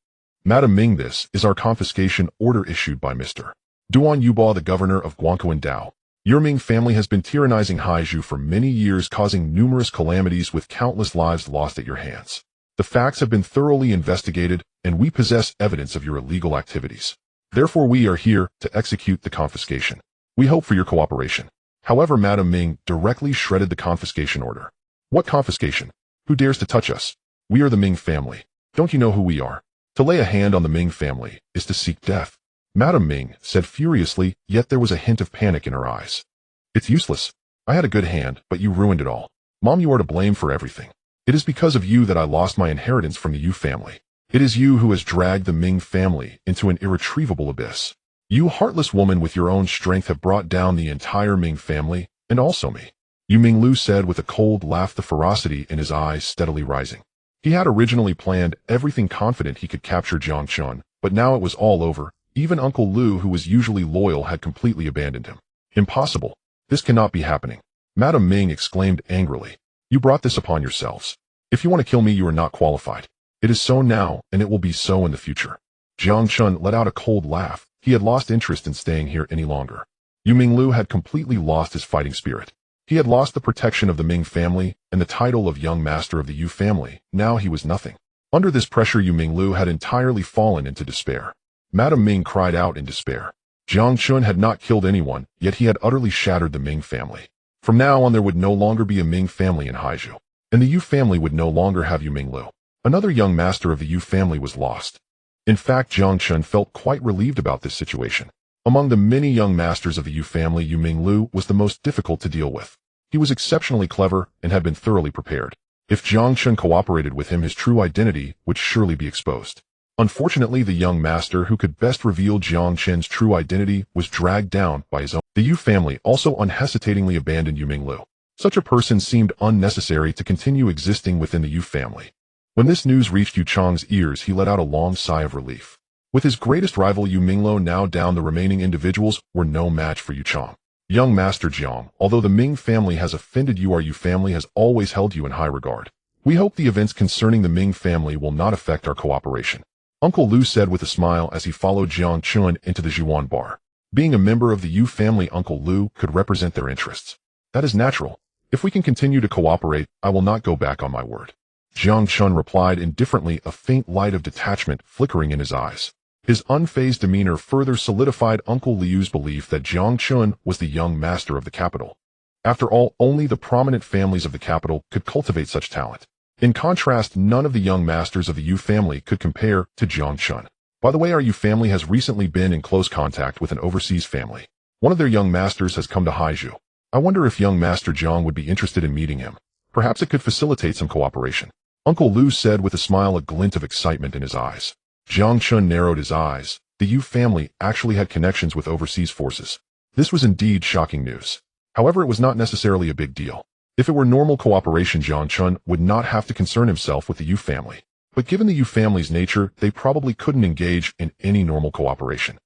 Madam Ming, this is our confiscation order issued by Mr. Duan Yuba, the governor of Guangkou Dao. Your Ming family has been tyrannizing Haizhou for many years, causing numerous calamities with countless lives lost at your hands. The facts have been thoroughly investigated, and we possess evidence of your illegal activities. Therefore, we are here to execute the confiscation. We hope for your cooperation. However, Madam Ming directly shredded the confiscation order. What confiscation? Who dares to touch us? We are the Ming family. Don't you know who we are? To lay a hand on the Ming family is to seek death. Madam Ming said furiously, yet there was a hint of panic in her eyes. It's useless. I had a good hand, but you ruined it all. Mom, you are to blame for everything. It is because of you that I lost my inheritance from the Yu family. It is you who has dragged the Ming family into an irretrievable abyss. You heartless woman, with your own strength have brought down the entire Ming family, and also me. Yu Minglu said with a cold laugh, the ferocity in his eyes steadily rising. He had originally planned everything, confident he could capture Jiang Chen, but now it was all over. Even Uncle Lu, who was usually loyal, had completely abandoned him. Impossible. This cannot be happening. Madam Ming exclaimed angrily. You brought this upon yourselves. If you want to kill me, you are not qualified. It is so now, and it will be so in the future. Jiang Chen let out a cold laugh. He had lost interest in staying here any longer. Yu Minglu had completely lost his fighting spirit. He had lost the protection of the Ming family and the title of young master of the Yu family. Now he was nothing. Under this pressure, Yu Minglu had entirely fallen into despair. Madam Ming cried out in despair. Jiang Chen had not killed anyone, yet he had utterly shattered the Ming family. From now on, there would no longer be a Ming family in Haizhou, and the Yu family would no longer have Yu Minglu. Another young master of the Yu family was lost. In fact, Jiang Chen felt quite relieved about this situation. Among the many young masters of the Yu family, Yu Minglu was the most difficult to deal with. He was exceptionally clever and had been thoroughly prepared. If Jiang Chen cooperated with him, his true identity would surely be exposed. Unfortunately, the young master who could best reveal Jiang Chen's true identity was dragged down by his own. The Yu family also unhesitatingly abandoned Yu Minglu. Such a person seemed unnecessary to continue existing within the Yu family. When this news reached Yu Chang's ears, he let out a long sigh of relief. With his greatest rival Yu Minglu now down, the remaining individuals were no match for Yu Chang. Young Master Jiang, although the Ming family has offended you, our Yu family has always held you in high regard. We hope the events concerning the Ming family will not affect our cooperation. Uncle Lu said with a smile as he followed Jiang Chen into the Zhuan bar. Being a member of the Yu family, Uncle Lu could represent their interests. That is natural. If we can continue to cooperate, I will not go back on my word. Jiang Chen replied indifferently, a faint light of detachment flickering in his eyes. His unfazed demeanor further solidified Uncle Liu's belief that Jiang Chen was the young master of the capital. After all, only the prominent families of the capital could cultivate such talent. In contrast, none of the young masters of the Yu family could compare to Jiang Chen. By the way, our Yu family has recently been in close contact with an overseas family. One of their young masters has come to Haizhou. I wonder if young Master Jiang would be interested in meeting him. Perhaps it could facilitate some cooperation. Uncle Lu said with a smile, a glint of excitement in his eyes. Jiang Chen narrowed his eyes. The Yu family actually had connections with overseas forces. This was indeed shocking news. However, it was not necessarily a big deal. If it were normal cooperation, Jiang Chen would not have to concern himself with the Yu family. But given the Yu family's nature, they probably couldn't engage in any normal cooperation.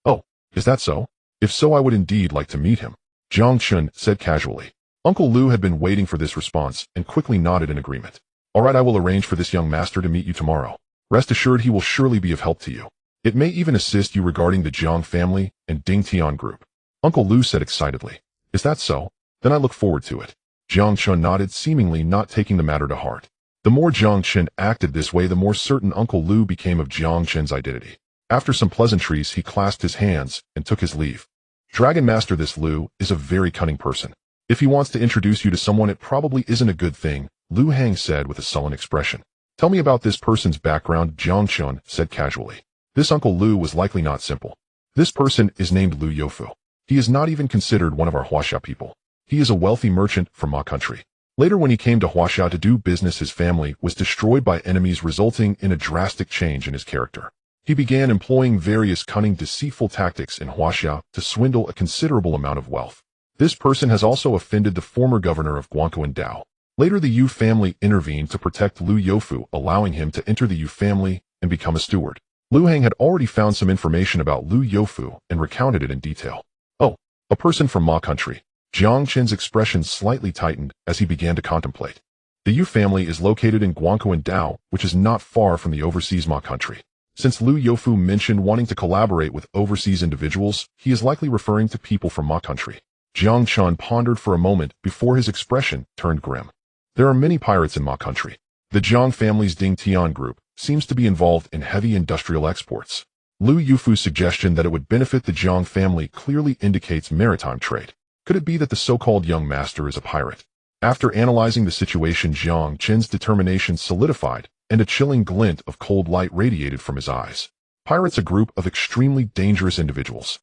Oh, is that so? If so, I would indeed like to meet him, Jiang Chen said casually. Uncle Lu had been waiting for this response and quickly nodded in agreement. All right, I will arrange for this young master to meet you tomorrow. Rest assured, he will surely be of help to you. It may even assist you regarding the Jiang family and Ding Tian group. Uncle Lu said excitedly. Is that so? Then I look forward to it. Jiang Chen nodded, seemingly not taking the matter to heart. The more Jiang Chen acted this way, the more certain Uncle Lu became of Jiang Chen's identity. After some pleasantries, he clasped his hands and took his leave. Dragon Master, this Lu is a very cunning person. If he wants to introduce you to someone, it probably isn't a good thing, Lu Hang said with a sullen expression. Tell me about this person's background, Jiang Chen said casually. This Uncle Lu was likely not simple. This person is named Lu Youthful. He is not even considered one of our Huaxia people. He is a wealthy merchant from Ma country. Later, when he came to Huaxia to do business, his family was destroyed by enemies, resulting in a drastic change in his character. He began employing various cunning, deceitful tactics in Huaxia to swindle a considerable amount of wealth. This person has also offended the former governor of Guangkou Dao. Later, the Yu family intervened to protect Lu Youfu, allowing him to enter the Yu family and become a steward. Lu Hang had already found some information about Lu Youfu and recounted it in detail. Oh, A person from Ma country. Jiang Chen's expression slightly tightened as he began to contemplate. The Yu family is located in Guangkou Dao, which is not far from the overseas Ma country. Since Lu Youfu mentioned wanting to collaborate with overseas individuals, he is likely referring to people from Ma country. Jiang Chen pondered for a moment before his expression turned grim. There are many pirates in Ma country. The Jiang family's Ding Tian group seems to be involved in heavy industrial exports. Lu Youfu's suggestion that it would benefit the Jiang family clearly indicates maritime trade. Could it be that the so-called young master is a pirate? After analyzing the situation, Jiang Chen's determination solidified, and a chilling glint of cold light radiated from his eyes. Pirates, a group of extremely dangerous individuals.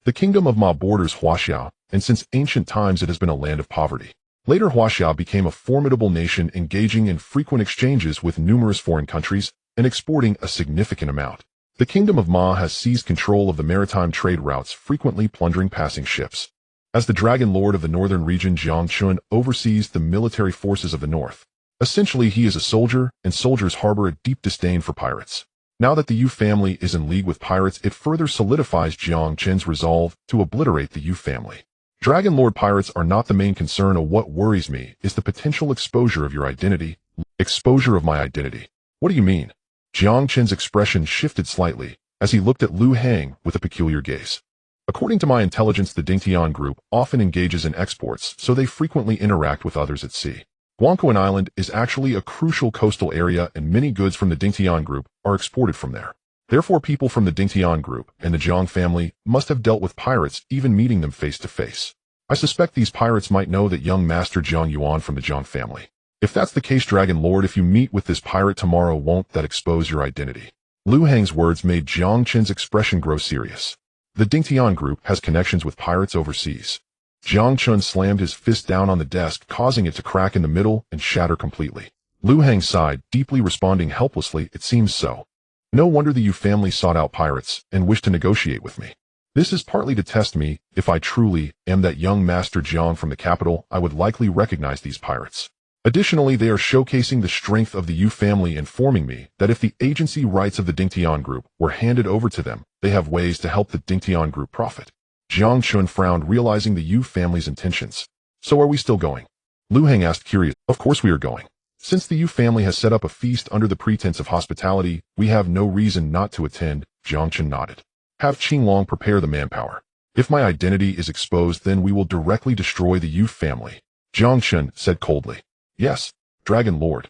The kingdom of Ma borders Huaxia, and since ancient times it has been a land of poverty. Later Huaxia became a formidable nation engaging in frequent exchanges with numerous foreign countries and exporting a significant amount. The kingdom of Ma has seized control of the maritime trade routes, frequently plundering passing ships. As the Dragon Lord of the northern region, Jiang Chen oversees the military forces of the north. Essentially, he is a soldier, and soldiers harbor a deep disdain for pirates. Now that the Yu family is in league with pirates, it further solidifies Jiang Chen's resolve to obliterate the Yu family. Dragon Lord pirates are not the main concern. What worries me is the potential exposure of your identity. Exposure of my identity? What do you mean? Jiang Chen's expression shifted slightly as he looked at Lu Hang with a peculiar gaze. According to my intelligence, the Dingtian group often engages in exports, so they frequently interact with others at sea. Guangkou Island is actually a crucial coastal area, and many goods from the Dingtian group are exported from there. Therefore, people from the Dingtian group and the Jiang family must have dealt with pirates, even meeting them face to face. I suspect these pirates might know that young Master Jiang Yuan from the Jiang family. If that's the case, Dragon Lord, if you meet with this pirate tomorrow, won't that expose your identity? Lu Hang's words made Jiang Chen's expression grow serious. The Dingtian group has connections with pirates overseas. Jiang Chen slammed his fist down on the desk, causing it to crack in the middle and shatter completely. Lu Hang sighed, deeply, responding helplessly, "It seems so. No wonder the Yu family sought out pirates and wished to negotiate with me. This is partly to test me. If I truly am that young Master Jiang from the capital, I would likely recognize these pirates. Additionally, they are showcasing the strength of the Yu family, informing me that if the agency rights of the Dingtian group were handed over to them, they have ways to help the Dingtian group profit." Jiang Chen frowned, realizing the Yu family's intentions. "So are we still going?" Lu Hang asked, curious. "Of course we are going. Since the Yu family has set up a feast under the pretense of hospitality, we have no reason not to attend." Jiang Chen nodded. "Have Qinglong prepare the manpower. If my identity is exposed, then we will directly destroy the Yu family," Jiang Chen said coldly. "Yes, Dragon Lord."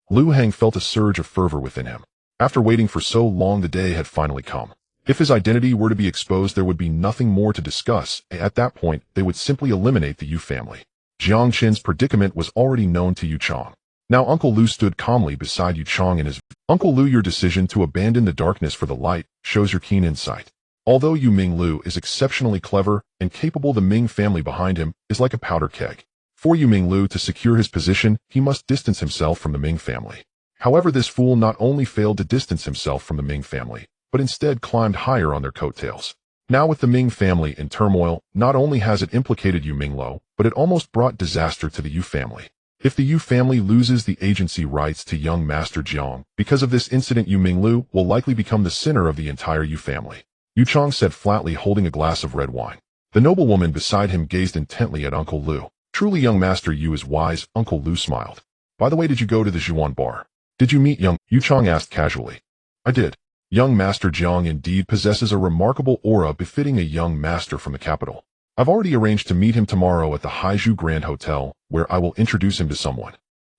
Lu Hang felt a surge of fervor within him. After waiting for so long, the day had finally come. If his identity were to be exposed, there would be nothing more to discuss. At that point, they would simply eliminate the Yu family. Jiang Chen's predicament was already known to Yu Chong. Now Uncle Lu stood calmly beside Yu Chong in his... "Uncle Lu, your decision to abandon the darkness for the light shows your keen insight. Although Yu Ming Lu is exceptionally clever and capable, the Ming family behind him is like a powder keg. For Yu Ming Lu to secure his position, he must distance himself from the Ming family. However, this fool not only failed to distance himself from the Ming family, but instead climbed higher on their coattails. Now with the Ming family in turmoil, not only has it implicated Yu Ming Lu, but it almost brought disaster to the Yu family. If the Yu family loses the agency rights to young Master Jiang, because of this incident, Yu Ming Lu will likely become the center of the entire Yu family," Yu Chong said flatly, holding a glass of red wine. The noblewoman beside him gazed intently at Uncle Lu. "Truly, young Master Yu is wise." Uncle Lu smiled. "By the way, did you go to the Zhuan bar? Did you meet young..." Yu Chong asked casually. "I did. Young Master Jiang indeed possesses a remarkable aura befitting a young master from the capital. I've already arranged to meet him tomorrow at the Haizhu Grand Hotel, where I will introduce him to someone,"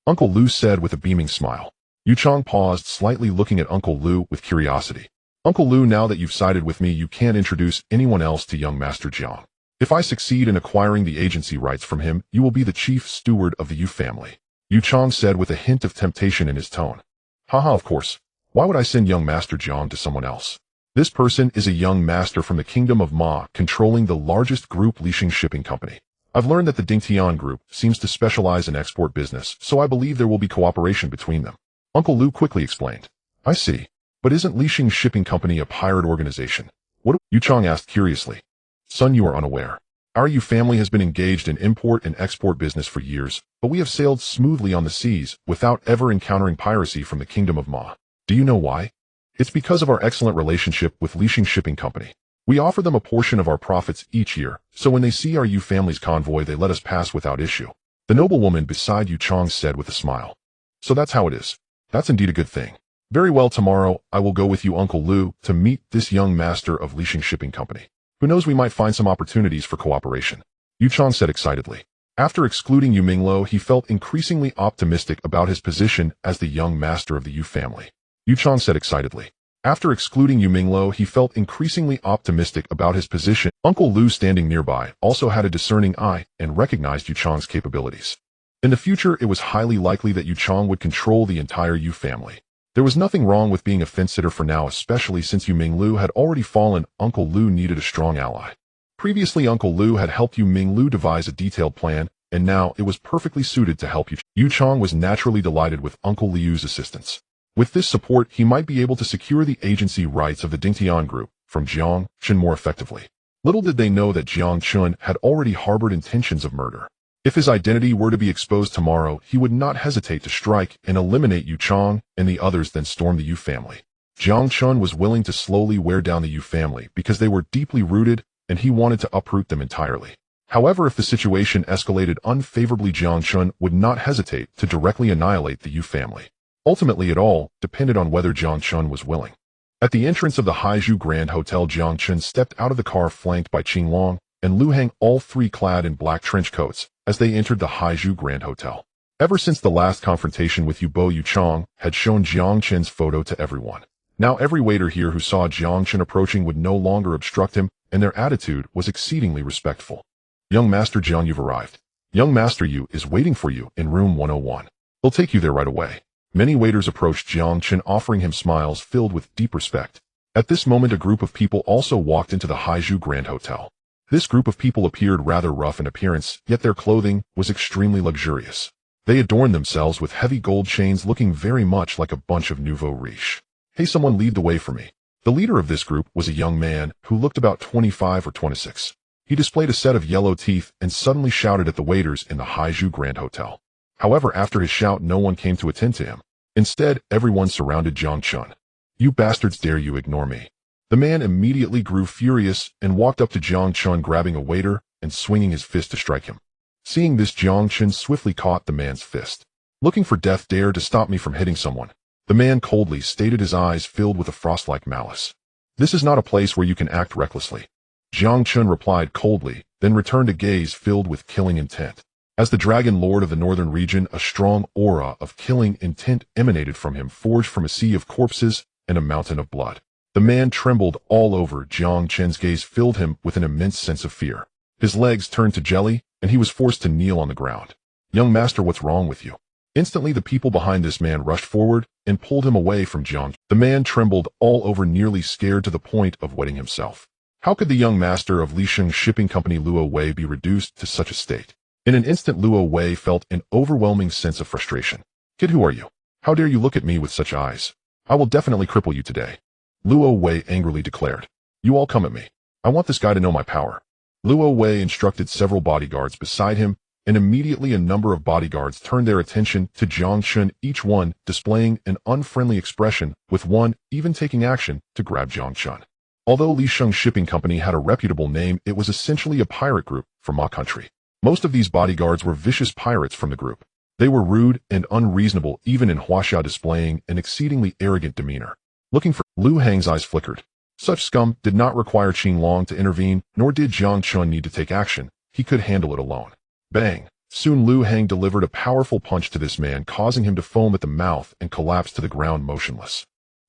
Uncle Lu said with a beaming smile. Yu Chong paused, slightly looking at Uncle Lu with curiosity. "Uncle Lu, now that you've sided with me, you can't introduce anyone else to young Master Jiang. If I succeed in acquiring the agency rights from him, you will be the chief steward of the Yu family," Yu Chong said with a hint of temptation in his tone. "Haha, of course. Why would I send young Master Jiang to someone else? This person is a young master from the kingdom of Ma, controlling the largest group, Lixing Shipping Company. I've learned that the Dingtian group seems to specialize in export business, so I believe there will be cooperation between them," Uncle Lu quickly explained. "I see. But isn't Lixing Shipping Company a pirate organization?" "What?" Yu Chong asked curiously. "Son, you are unaware. Our Yu family has been engaged in import and export business for years, but we have sailed smoothly on the seas without ever encountering piracy from the kingdom of Ma. Do you know why? It's because of our excellent relationship with Lixing Shipping Company. We offer them a portion of our profits each year, so when they see our Yu family's convoy they let us pass without issue. The noblewoman beside Yu Chang said with a smile. So that's how it is. That's indeed a good thing. Very well, tomorrow I will go with you, Uncle Lu, to meet this young master of Lisheng Shipping Company. Who knows, we might find some opportunities for cooperation. Yu Chang said excitedly. After excluding Yu Minglo, he felt increasingly optimistic about his position as the young master of the Yu family. Yu Chang said excitedly. After excluding Yu Minglo, he felt increasingly optimistic about his position. Uncle Lu, standing nearby, also had a discerning eye and recognized Yu Chang's capabilities. In the future, it was highly likely that Yu Chang would control the entire Yu family. There was nothing wrong with being a fence-sitter for now, especially since Yu Minglu had already fallen. Uncle Lu needed a strong ally. Previously, Uncle Lu had helped Yu Minglu devise a detailed plan, and now it was perfectly suited to help Yu. Yu Chang was naturally delighted with Uncle Liu's assistance. With this support, he might be able to secure the agency rights of the Dingtian group from Jiang Chen more effectively. Little did they know that Jiang Chen had already harbored intentions of murder. If his identity were to be exposed tomorrow, he would not hesitate to strike and eliminate Yu Chang and the others, then storm the Yu family. Jiang Chen was willing to slowly wear down the Yu family because they were deeply rooted, and he wanted to uproot them entirely. However, if the situation escalated unfavorably, Jiang Chen would not hesitate to directly annihilate the Yu family. Ultimately, it all depended on whether Jiang Chen was willing. At the entrance of the Haizhu Grand Hotel, Jiang Chen stepped out of the car flanked by Qinglong and Lu Heng, all three clad in black trench coats, as they entered the Haizhu Grand Hotel. Ever since the last confrontation with Yu Bo, Yu Chang had shown Jiang Chen's photo to everyone. Now every waiter here who saw Jiang Chen approaching would no longer obstruct him, and their attitude was exceedingly respectful. Young Master Jiang, you've arrived. Young Master Yu is waiting for you in room 101. He'll take you there right away. Many waiters approached Jiang Chen, offering him smiles filled with deep respect. At this moment, a group of people also walked into the Haizhu Grand Hotel. This group of people appeared rather rough in appearance, yet their clothing was extremely luxurious. They adorned themselves with heavy gold chains, looking very much like a bunch of nouveau riche. Hey, someone lead the way for me. The leader of this group was a young man who looked about 25 or 26. He displayed a set of yellow teeth and suddenly shouted at the waiters in the Haizhu Grand Hotel. However, after his shout, no one came to attend to him. Instead, everyone surrounded Jiang Chen. You bastards, dare you ignore me? The man immediately grew furious and walked up to Jiang Chen, grabbing a waiter and swinging his fist to strike him. Seeing this, Jiang Chen swiftly caught the man's fist. Looking for death, dare to stop me from hitting someone? The man coldly stated, his eyes filled with a frost-like malice. This is not a place where you can act recklessly. Jiang Chen replied coldly, then returned a gaze filled with killing intent. As the Dragon Lord of the Northern region, a strong aura of killing intent emanated from him, forged from a sea of corpses and a mountain of blood. The man trembled all over. Jiang Chen's gaze filled him with an immense sense of fear. His legs turned to jelly, and he was forced to kneel on the ground. Young master, what's wrong with you? Instantly, the people behind this man rushed forward and pulled him away from Jiang. The man trembled all over, nearly scared to the point of wetting himself. How could the young master of Lisheng Shipping Company Luo Wei be reduced to such a state? In an instant, Luo Wei felt an overwhelming sense of frustration. Kid, who are you? How dare you look at me with such eyes? I will definitely cripple you today. Luo Wei angrily declared. You all come at me. I want this guy to know my power. Luo Wei instructed several bodyguards beside him, and immediately a number of bodyguards turned their attention to Jiang Chen, each one displaying an unfriendly expression, with one even taking action to grab Jiang Chen. Although Lisheng Shipping Company had a reputable name, it was essentially a pirate group from Ma country. Most of these bodyguards were vicious pirates from the group. They were rude and unreasonable, even in Huaxia, displaying an exceedingly arrogant demeanor. Looking for Lu Heng's eyes flickered. Such scum did not require Qinglong to intervene, nor did Jiang Chen need to take action. He could handle it alone. Bang! Soon Lu Heng delivered a powerful punch to this man, causing him to foam at the mouth and collapse to the ground motionless.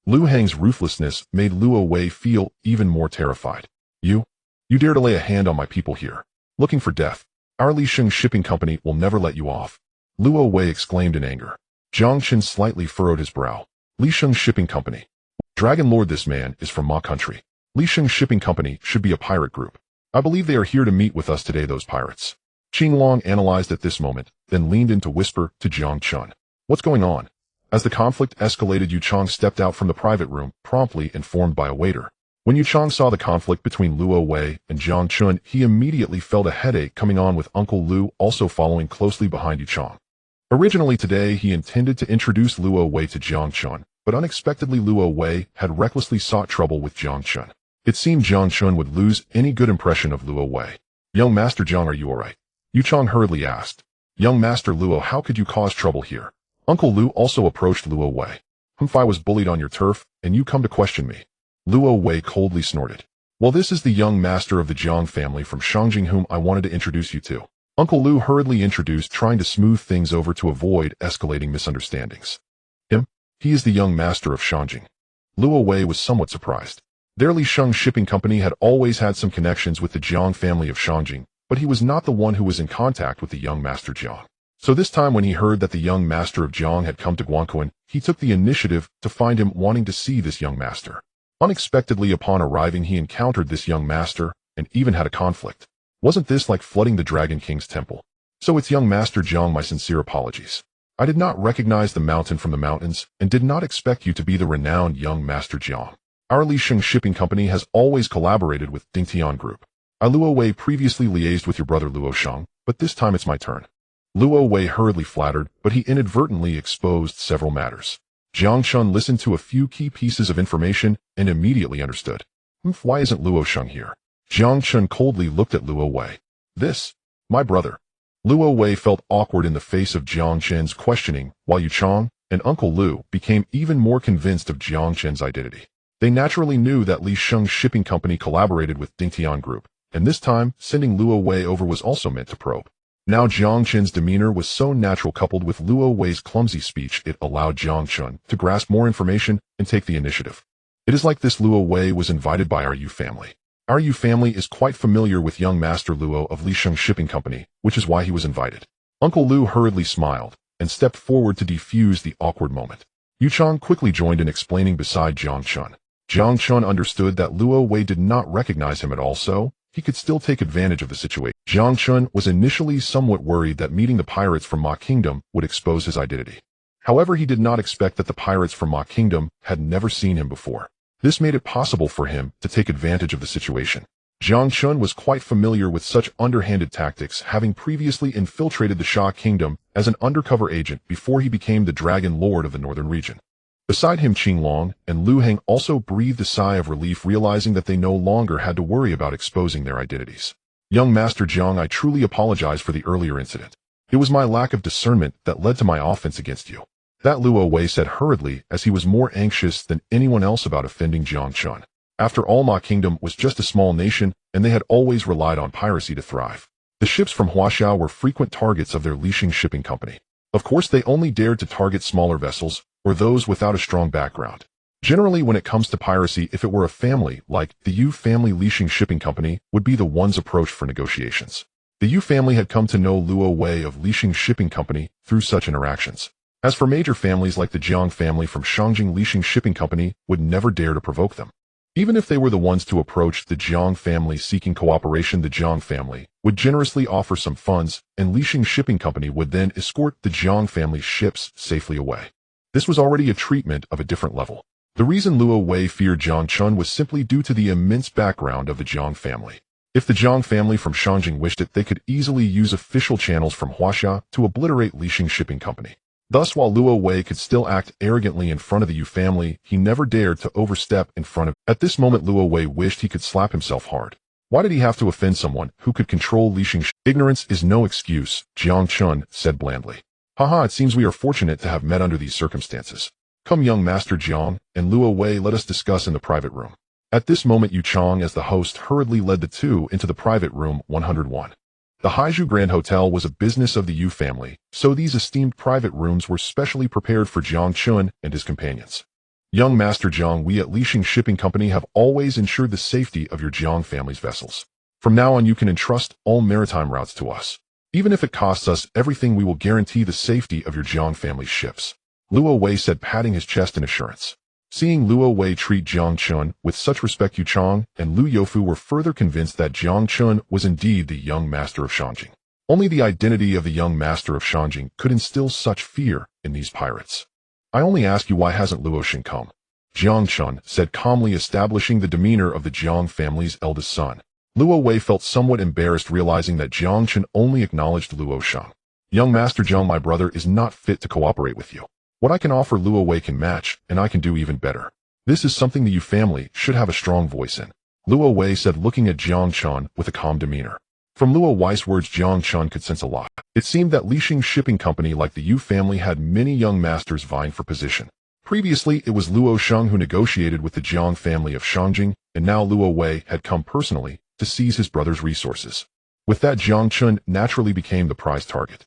Lu Heng's ruthlessness made Luo Wei feel even more terrified. You dare to lay a hand on my people here. Looking for death. Our Lisheng Shipping Company will never let you off. Luo Wei exclaimed in anger. Jiang Chen slightly furrowed his brow. Lisheng Shipping Company. Dragon Lord, this man is from Ma country. Lisheng Shipping Company should be a pirate group. I believe they are here to meet with us today, those pirates. Qinglong analyzed at this moment, then leaned in to whisper to Jiang Chen. What's going on? As the conflict escalated, Yu Chang stepped out from the private room, promptly informed by a waiter. When Yu Chang saw the conflict between Luo Wei and Jiang Chen, he immediately felt a headache coming on, with Uncle Lu also following closely behind Yu Chang. Originally today, he intended to introduce Luo Wei to Jiang Chen, but unexpectedly Luo Wei had recklessly sought trouble with Jiang Chen. It seemed Jiang Chen would lose any good impression of Luo Wei. "Young Master Jiang, are you alright?" Yu Chang hurriedly asked. "Young Master Luo, how could you cause trouble here?" Uncle Lu also approached Luo Wei. "I was bullied on your turf, and you come to question me." Luo Wei coldly snorted. "Well, this is the young master of the Jiang family from Shangjing whom I wanted to introduce you to." Uncle Lu hurriedly introduced, trying to smooth things over to avoid escalating misunderstandings. "Him? He is the young master of Shangjing." Luo Wei was somewhat surprised. Their Li Sheng Shipping Company had always had some connections with the Jiang family of Shangjing, but he was not the one who was in contact with the young master Jiang. So this time when he heard that the young master of Jiang had come to Guangquan, he took the initiative to find him, wanting to see this young master. Unexpectedly upon arriving, he encountered this young master, and even had a conflict. Wasn't this like flooding the Dragon King's temple? "So it's young Master Jiang, my sincere apologies. I did not recognize the mountain from the mountains, and did not expect you to be the renowned young Master Jiang. Our Li Sheng Shipping Company has always collaborated with Dingtian Group. Luo Wei previously liaised with your brother Luo Shang, but this time it's my turn." Luo Wei hurriedly flattered, but he inadvertently exposed several matters. Jiang Chen listened to a few key pieces of information and immediately understood. "Why isn't Luo Shang here?" Jiang Chen coldly looked at Luo Wei. "This? My brother." Luo Wei felt awkward in the face of Jiang Chen's questioning, while Yu Chang and Uncle Lu became even more convinced of Jiang Chen's identity. They naturally knew that Li Sheng Shipping Company collaborated with Dingtian Group, and this time, sending Luo Wei over was also meant to probe. Now Jiang Chen's demeanor was so natural, coupled with Luo Wei's clumsy speech, it allowed Jiang Chen to grasp more information and take the initiative. "It is like this: Luo Wei was invited by our Yu family. Our Yu family is quite familiar with young Master Luo of Li Sheng Shipping Company, which is why he was invited." Uncle Lu hurriedly smiled and stepped forward to defuse the awkward moment. Yu Chang quickly joined in explaining beside Jiang Chen. Jiang Chen understood that Luo Wei did not recognize him at all, so he could still take advantage of the situation. Jiang Chen was initially somewhat worried that meeting the pirates from Ma Kingdom would expose his identity. However, he did not expect that the pirates from Ma Kingdom had never seen him before. This made it possible for him to take advantage of the situation. Jiang Chen was quite familiar with such underhanded tactics, having previously infiltrated the Sha Kingdom as an undercover agent before he became the Dragon Lord of the Northern region. Beside him, Qinglong and Lu Heng also breathed a sigh of relief, realizing that they no longer had to worry about exposing their identities. "Young Master Jiang, I truly apologize for the earlier incident. It was my lack of discernment that led to my offense against you." That Luo Wei said hurriedly, as he was more anxious than anyone else about offending Jiang Chen. After all, Ma Kingdom was just a small nation, and they had always relied on piracy to thrive. The ships from Huaxia were frequent targets of their Li Sheng Shipping Company. Of course, they only dared to target smaller vessels, or those without a strong background. Generally, when it comes to piracy, if it were a family, like the Yu family, Li Sheng Shipping Company would be the ones approached for negotiations. The Yu family had come to know Luo Wei of Li Sheng Shipping Company through such interactions. As for major families like the Jiang family from Shangjing, Li Sheng Shipping Company would never dare to provoke them. Even if they were the ones to approach the Jiang family seeking cooperation, the Jiang family would generously offer some funds, and Li Sheng Shipping Company would then escort the Jiang family's ships safely away. This was already a treatment of a different level. The reason Luo Wei feared Jiang Chen was simply due to the immense background of the Jiang family. If the Jiang family from Shangjing wished it, they could easily use official channels from Huaxia to obliterate Li Sheng Shipping Company. Thus, while Luo Wei could still act arrogantly in front of the Yu family, he never dared to overstep in front of. At this moment, Luo Wei wished he could slap himself hard. Why did he have to offend someone who could control Li Sheng? "Ignorance is no excuse," Jiang Chen said blandly. "Haha, it seems we are fortunate to have met under these circumstances. Come, young Master Jiang and Luo Wei, let us discuss in the private room." At this moment, Yu Chang, as the host, hurriedly led the two into the private room 101. The Haiju Grand Hotel was a business of the Yu family, so these esteemed private rooms were specially prepared for Jiang Chen and his companions. "Young Master Jiang, we at Li Sheng Shipping Company have always ensured the safety of your Jiang family's vessels. From now on, you can entrust all maritime routes to us. Even if it costs us everything, we will guarantee the safety of your Jiang family's ships," Luo Wei said, patting his chest in assurance. Seeing Luo Wei treat Jiang Chen with such respect, Yu Chang and Lu Youfu were further convinced that Jiang Chen was indeed the young master of Shangjing. Only the identity of the young master of Shangjing could instill such fear in these pirates. "I only ask you, why hasn't Luo Shen come?" Jiang Chen said calmly, establishing the demeanor of the Jiang family's eldest son. Luo Wei felt somewhat embarrassed, realizing that Jiang Chen only acknowledged Luo Shang. "Young Master Jiang, my brother is not fit to cooperate with you. What I can offer, Luo Wei can match, and I can do even better. This is something the Yu family should have a strong voice in." Luo Wei said, looking at Jiang Chen with a calm demeanor. From Luo Wei's words, Jiang Chen could sense a lot. It seemed that Lixing Shipping Company, like the Yu family, had many young masters vying for position. Previously, it was Luo Sheng who negotiated with the Jiang family of Shangjing, and now Luo Wei had come personally to seize his brother's resources. With that, Jiang Chen naturally became the prize target.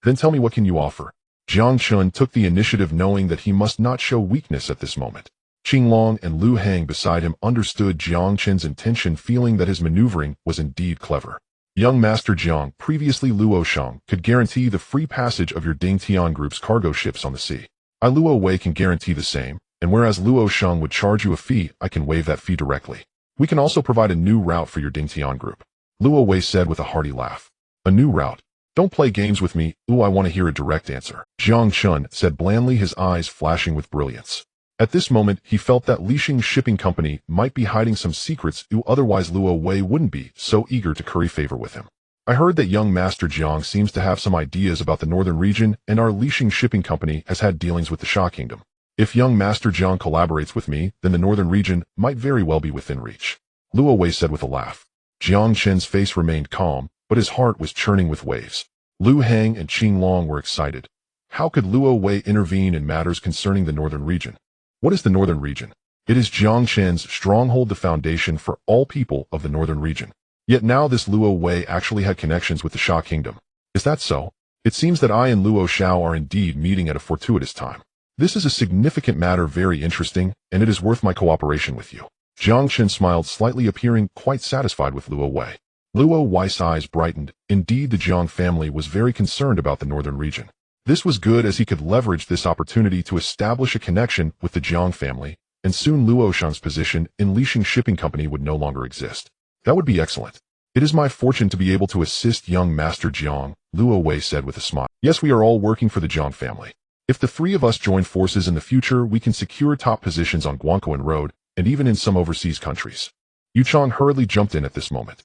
Then tell me, what can you offer? Jiang Chen took the initiative, knowing that he must not show weakness at this moment. Qinglong and Lu Hang beside him understood Jiang Chen's intention, feeling that his maneuvering was indeed clever. Young Master Jiang, previously Luo Sheng, could guarantee the free passage of your Dingtian group's cargo ships on the sea. I, Luo Wei, can guarantee the same, and whereas Luo Sheng would charge you a fee, I can waive that fee directly. We can also provide a new route for your Dingtian group. Luo Wei said with a hearty laugh. A new route? Don't play games with me. Ooh, I want to hear a direct answer. Jiang Chen said blandly, his eyes flashing with brilliance. At this moment, he felt that Lixing Shipping Company might be hiding some secrets, otherwise Luo Wei wouldn't be so eager to curry favor with him. I heard that young Master Jiang seems to have some ideas about the northern region, and our Lixing Shipping Company has had dealings with the Sha Kingdom. If young Master Jiang collaborates with me, then the northern region might very well be within reach. Luo Wei said with a laugh. Jiang Chen's face remained calm, but his heart was churning with waves. Lu Hang and Qinglong were excited. How could Luo Wei intervene in matters concerning the northern region? What is the northern region? It is Jiang Chen's stronghold, the foundation for all people of the northern region. Yet now this Luo Wei actually had connections with the Sha Kingdom. Is that so? It seems that I and Luo Xiao are indeed meeting at a fortuitous time. This is a significant matter, very interesting, and it is worth my cooperation with you. Jiang Chen smiled slightly, appearing quite satisfied with Luo Wei. Luo Wei's eyes brightened. Indeed, the Jiang family was very concerned about the northern region. This was good, as he could leverage this opportunity to establish a connection with the Jiang family, and soon Luo Shang's position in Lixing Shipping Company would no longer exist. That would be excellent. It is my fortune to be able to assist young Master Jiang, Luo Wei said with a smile. Yes, we are all working for the Jiang family. If the three of us join forces in the future, we can secure top positions on Guangquan Road, and even in some overseas countries. Yu Chang hurriedly jumped in at this moment.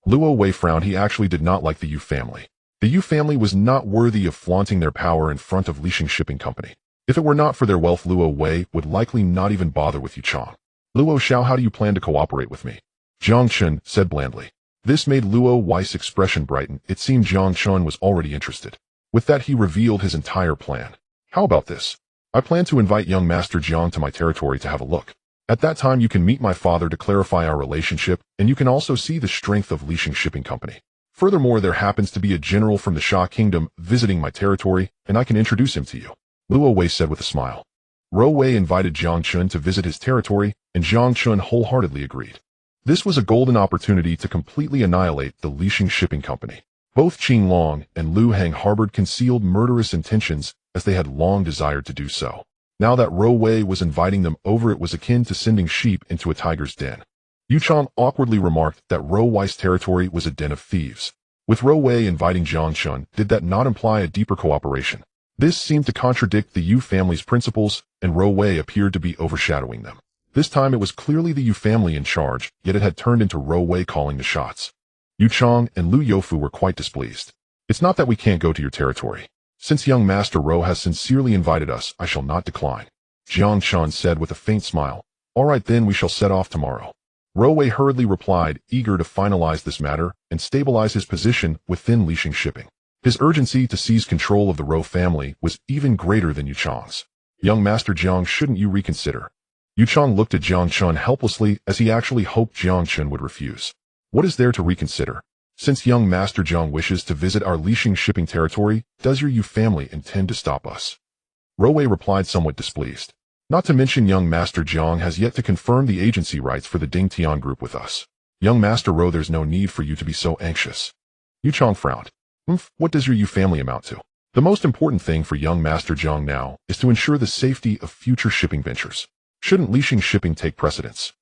Luo Wei frowned. He actually did not like the Yu family. The Yu family was not worthy of flaunting their power in front of Lixing Shipping Company. If it were not for their wealth, Luo Wei would likely not even bother with Yu Chang. Luo Xiao, how do you plan to cooperate with me? Jiang Chen said blandly. This made Luo Wei's expression brighten. It seemed Jiang Chen was already interested. With that, he revealed his entire plan. How about this? I plan to invite young Master Jiang to my territory to have a look. At that time, you can meet my father to clarify our relationship, and you can also see the strength of Lixing Shipping Company. Furthermore, there happens to be a general from the Sha Kingdom visiting my territory, and I can introduce him to you. Luo Wei said with a smile. Luo Wei invited Jiang Chen to visit his territory, and Jiang Chen wholeheartedly agreed. This was a golden opportunity to completely annihilate the Lixing Shipping Company. Both Qinglong and Lu Hang harbored concealed murderous intentions, as they had long desired to do so. Now that Luo Wei was inviting them over, it was akin to sending sheep into a tiger's den. Yu Chang awkwardly remarked that Luo Wei's territory was a den of thieves. With Luo Wei inviting Jiang Chen, did that not imply a deeper cooperation? This seemed to contradict the Yu family's principles, and Luo Wei appeared to be overshadowing them. This time it was clearly the Yu family in charge, yet it had turned into Luo Wei calling the shots. Yu Chang and Lu Youfu were quite displeased. It's not that we can't go to your territory. Since young Master Ro has sincerely invited us, I shall not decline. Jiang Chen said with a faint smile. All right, then we shall set off tomorrow. Luo Wei hurriedly replied, eager to finalize this matter and stabilize his position within Lixing Shipping. His urgency to seize control of the Ro family was even greater than Yu Chang's. Young Master Jiang, shouldn't you reconsider? Yu Chang looked at Jiang Chen helplessly, as he actually hoped Jiang Chen would refuse. What is there to reconsider? Since young Master Jiang wishes to visit our Lixing Shipping territory, does your Yu family intend to stop us? Luo Wei replied, somewhat displeased. Not to mention young Master Jiang has yet to confirm the agency rights for the Dingtian group with us. Young Master Ro, there's no need for you to be so anxious. Yu Chang frowned. What does your Yu family amount to? The most important thing for young Master Jiang now is to ensure the safety of future shipping ventures. Shouldn't Lixing Shipping take precedence?